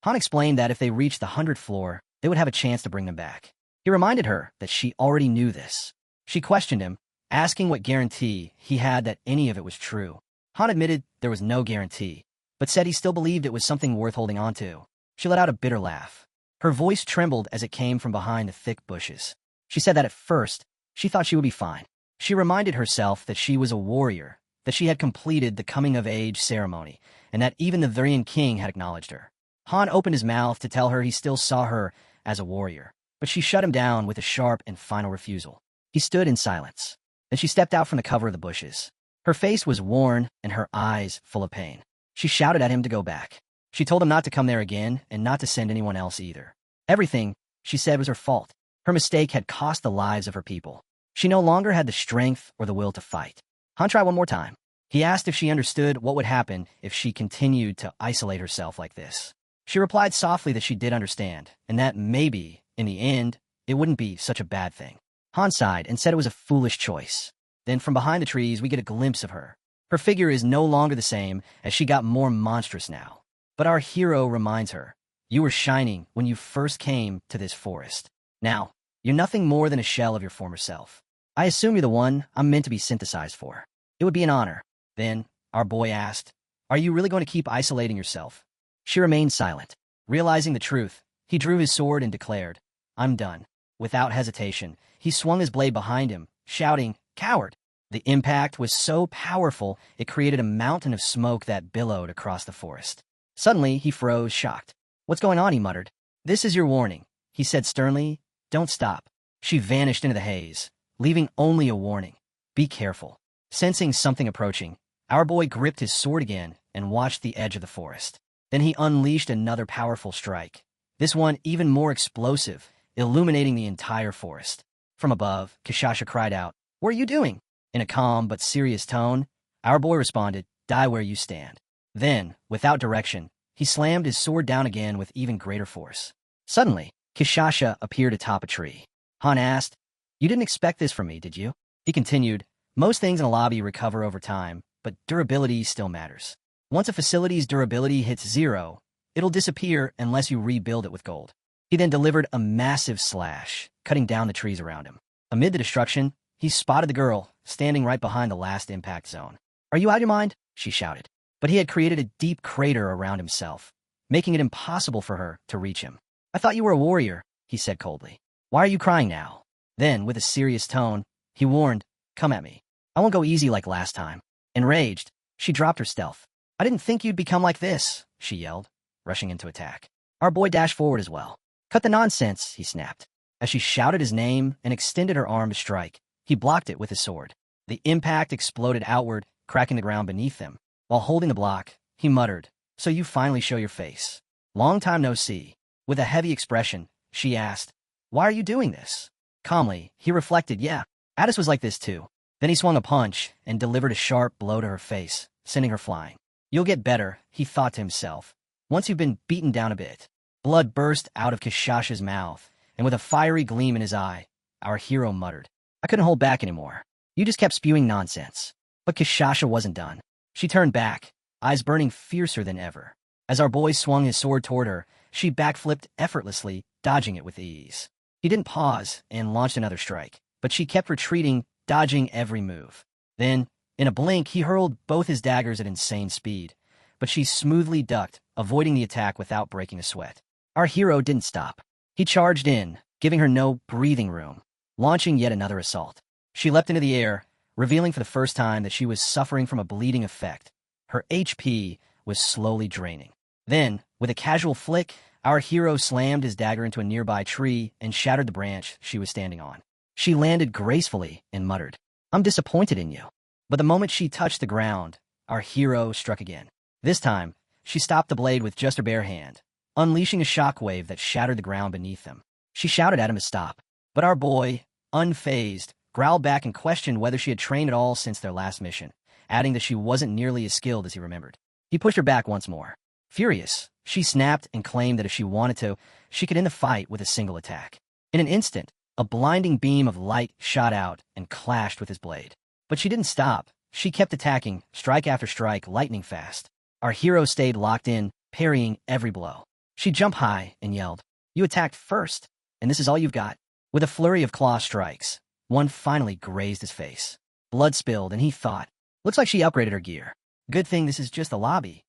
Han explained that if they reached the 100th floor, they would have a chance to bring them back. He reminded her that she already knew this. She questioned him, asking what guarantee he had that any of it was true. Han admitted there was no guarantee, but said he still believed it was something worth holding on to. She let out a bitter laugh. Her voice trembled as it came from behind the thick bushes. She said that at first, she thought she would be fine. She reminded herself that she was a warrior, that she had completed the coming-of-age ceremony, and that even the Varian king had acknowledged her. Han opened his mouth to tell her he still saw her as a warrior, but she shut him down with a sharp and final refusal. He stood in silence. Then she stepped out from the cover of the bushes. Her face was worn and her eyes full of pain. She shouted at him to go back. She told him not to come there again and not to send anyone else either. Everything, she said, was her fault. Her mistake had cost the lives of her people. She no longer had the strength or the will to fight. Han tried one more time. He asked if she understood what would happen if she continued to isolate herself like this. She replied softly that she did understand, and that maybe, in the end, it wouldn't be such a bad thing. Han sighed and said it was a foolish choice. Then from behind the trees, we get a glimpse of her. Her figure is no longer the same, as she got more monstrous now. But our hero reminds her, you were shining when you first came to this forest. Now, you're nothing more than a shell of your former self. I assume you're the one I'm meant to be synthesized for. It would be an honor. Then, our boy asked, are you really going to keep isolating yourself? She remained silent. Realizing the truth, he drew his sword and declared, I'm done. Without hesitation, he swung his blade behind him, shouting, coward! The impact was so powerful, it created a mountain of smoke that billowed across the forest. Suddenly, he froze, shocked. What's going on, he muttered. This is your warning, he said sternly. Don't stop. She vanished into the haze, leaving only a warning. Be careful. Sensing something approaching, our boy gripped his sword again and watched the edge of the forest. Then he unleashed another powerful strike, this one even more explosive, illuminating the entire forest. From above, Kishasha cried out, what are you doing? In a calm but serious tone, our boy responded, die where you stand. Then, without direction, he slammed his sword down again with even greater force. Suddenly, Kishasha appeared atop a tree. Han asked, you didn't expect this from me, did you? He continued, most things in a lobby recover over time, but durability still matters. Once a facility's durability hits 0, it'll disappear unless you rebuild it with gold. He then delivered a massive slash, cutting down the trees around him. Amid the destruction, he spotted the girl, standing right behind the last impact zone. Are you out of your mind? She shouted. But he had created a deep crater around himself, making it impossible for her to reach him. I thought you were a warrior, he said coldly. Why are you crying now? Then, with a serious tone, he warned, come at me. I won't go easy like last time. Enraged, she dropped her stealth. I didn't think you'd become like this, she yelled, rushing into attack. Our boy dashed forward as well. Cut the nonsense, he snapped. As she shouted his name and extended her arm to strike, he blocked it with his sword. The impact exploded outward, cracking the ground beneath him. While holding the block, he muttered, so you finally show your face. Long time no see. With a heavy expression, she asked, why are you doing this? Calmly, he reflected, yeah, Addis was like this too. Then he swung a punch and delivered a sharp blow to her face, sending her flying. You'll get better, he thought to himself, once you've been beaten down a bit. Blood burst out of Kishasha's mouth, and with a fiery gleam in his eye, our hero muttered, I couldn't hold back anymore. You just kept spewing nonsense. But Kishasha wasn't done. She turned back, eyes burning fiercer than ever. As our boy swung his sword toward her, she backflipped effortlessly, dodging it with ease. He didn't pause and launched another strike, but she kept retreating, dodging every move. Then, in a blink, he hurled both his daggers at insane speed, but she smoothly ducked, avoiding the attack without breaking a sweat. Our hero didn't stop. He charged in, giving her no breathing room, launching yet another assault. She leapt into the air, revealing for the first time that she was suffering from a bleeding effect. Her HP was slowly draining. Then, with a casual flick, our hero slammed his dagger into a nearby tree and shattered the branch she was standing on. She landed gracefully and muttered, I'm disappointed in you. But the moment she touched the ground, our hero struck again. This time, she stopped the blade with just her bare hand, unleashing a shockwave that shattered the ground beneath them. She shouted at him to stop. But our boy, unfazed, growled back and questioned whether she had trained at all since their last mission, adding that she wasn't nearly as skilled as he remembered. He pushed her back once more. Furious, she snapped and claimed that if she wanted to, she could end the fight with a single attack. In an instant, a blinding beam of light shot out and clashed with his blade. But she didn't stop. She kept attacking, strike after strike, lightning fast. Our hero stayed locked in, parrying every blow. She jumped high and yelled, "You attacked first, and this is all you've got." With a flurry of claw strikes, one finally grazed his face. Blood spilled, and he thought, looks like she upgraded her gear. Good thing this is just the lobby.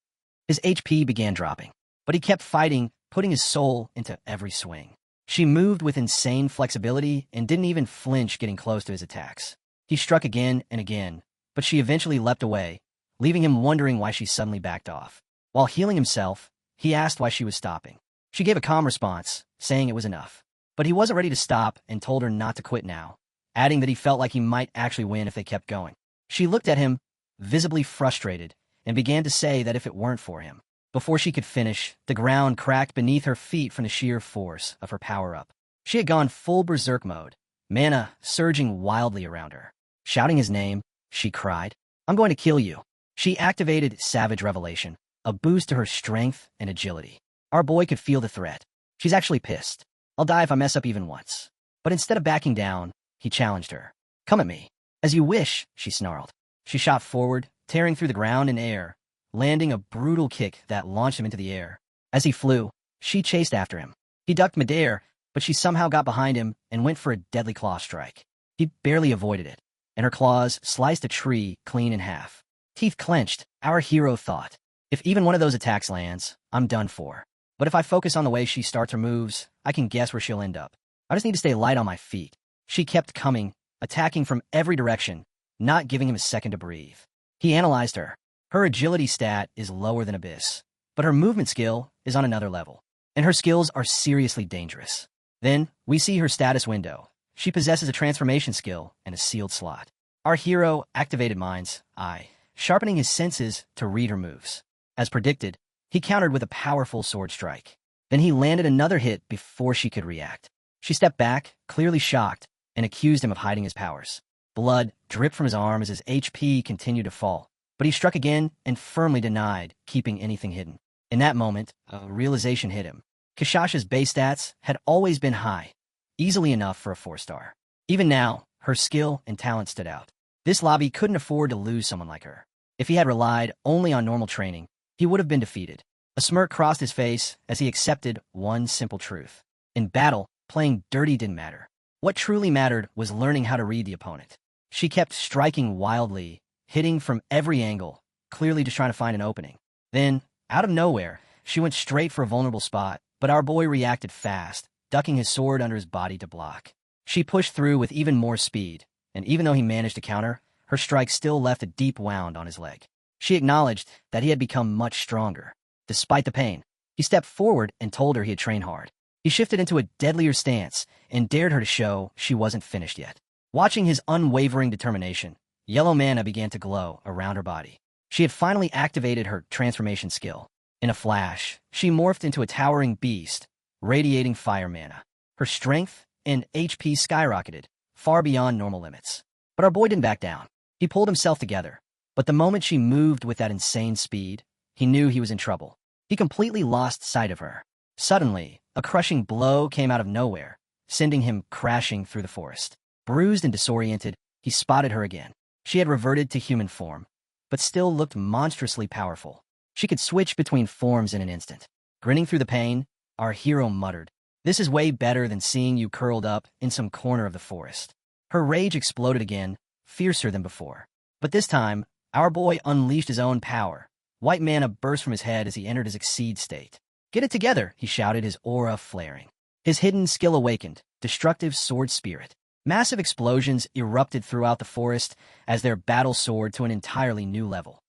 His HP began dropping, but he kept fighting, putting his soul into every swing. She moved with insane flexibility and didn't even flinch getting close to his attacks. He struck again and again, but she eventually leapt away, leaving him wondering why she suddenly backed off. While healing himself, he asked why she was stopping. She gave a calm response, saying it was enough. But he wasn't ready to stop and told her not to quit now, adding that he felt like he might actually win if they kept going. She looked at him, visibly frustrated, and began to say that if it weren't for him. Before she could finish, the ground cracked beneath her feet from the sheer force of her power-up. She had gone full berserk mode, mana surging wildly around her. Shouting his name, she cried, "I'm going to kill you." She activated Savage Revelation, a boost to her strength and agility. Our boy could feel the threat. She's actually pissed. "I'll die if I mess up even once." But instead of backing down, he challenged her. "Come at me." "As you wish," she snarled. She shot forward, tearing through the ground and air, landing a brutal kick that launched him into the air. As he flew, she chased after him. He ducked midair, but she somehow got behind him and went for a deadly claw strike. He barely avoided it, and her claws sliced a tree clean in half. Teeth clenched, our hero thought, if even one of those attacks lands, I'm done for. But if I focus on the way she starts her moves, I can guess where she'll end up. I just need to stay light on my feet. She kept coming, attacking from every direction, not giving him a second to breathe. He analyzed her. Her agility stat is lower than Abyss, but her movement skill is on another level, and her skills are seriously dangerous. Then, we see her status window. She possesses a transformation skill and a sealed slot. Our hero activated Mind's Eye, sharpening his senses to read her moves. As predicted, he countered with a powerful sword strike. Then he landed another hit before she could react. She stepped back, clearly shocked, and accused him of hiding his powers. Blood dripped from his arm as his HP continued to fall. But he struck again and firmly denied keeping anything hidden. In that moment, a realization hit him. Kashasha's base stats had always been high, easily enough for a 4-star. Even now, her skill and talent stood out. This lobby couldn't afford to lose someone like her. If he had relied only on normal training, he would have been defeated. A smirk crossed his face as he accepted one simple truth. In battle, playing dirty didn't matter. What truly mattered was learning how to read the opponent. She kept striking wildly, hitting from every angle, clearly just trying to find an opening. Then, out of nowhere, she went straight for a vulnerable spot, but our boy reacted fast, ducking his sword under his body to block. She pushed through with even more speed, and even though he managed to counter, her strike still left a deep wound on his leg. She acknowledged that he had become much stronger. Despite the pain, he stepped forward and told her he had trained hard. He shifted into a deadlier stance and dared her to show she wasn't finished yet. Watching his unwavering determination, yellow mana began to glow around her body. She had finally activated her transformation skill. In a flash, she morphed into a towering beast, radiating fire mana. Her strength and HP skyrocketed, far beyond normal limits. But our boy didn't back down. He pulled himself together. But the moment she moved with that insane speed, he knew he was in trouble. He completely lost sight of her. Suddenly, a crushing blow came out of nowhere, sending him crashing through the forest. Bruised and disoriented, he spotted her again. She had reverted to human form, but still looked monstrously powerful. She could switch between forms in an instant. Grinning through the pain, our hero muttered, "This is way better than seeing you curled up in some corner of the forest." Her rage exploded again, fiercer than before. But this time, our boy unleashed his own power. White mana burst from his head as he entered his Exceed state. "Get it together," he shouted, his aura flaring. His hidden skill awakened, destructive sword spirit. Massive explosions erupted throughout the forest as their battle soared to an entirely new level.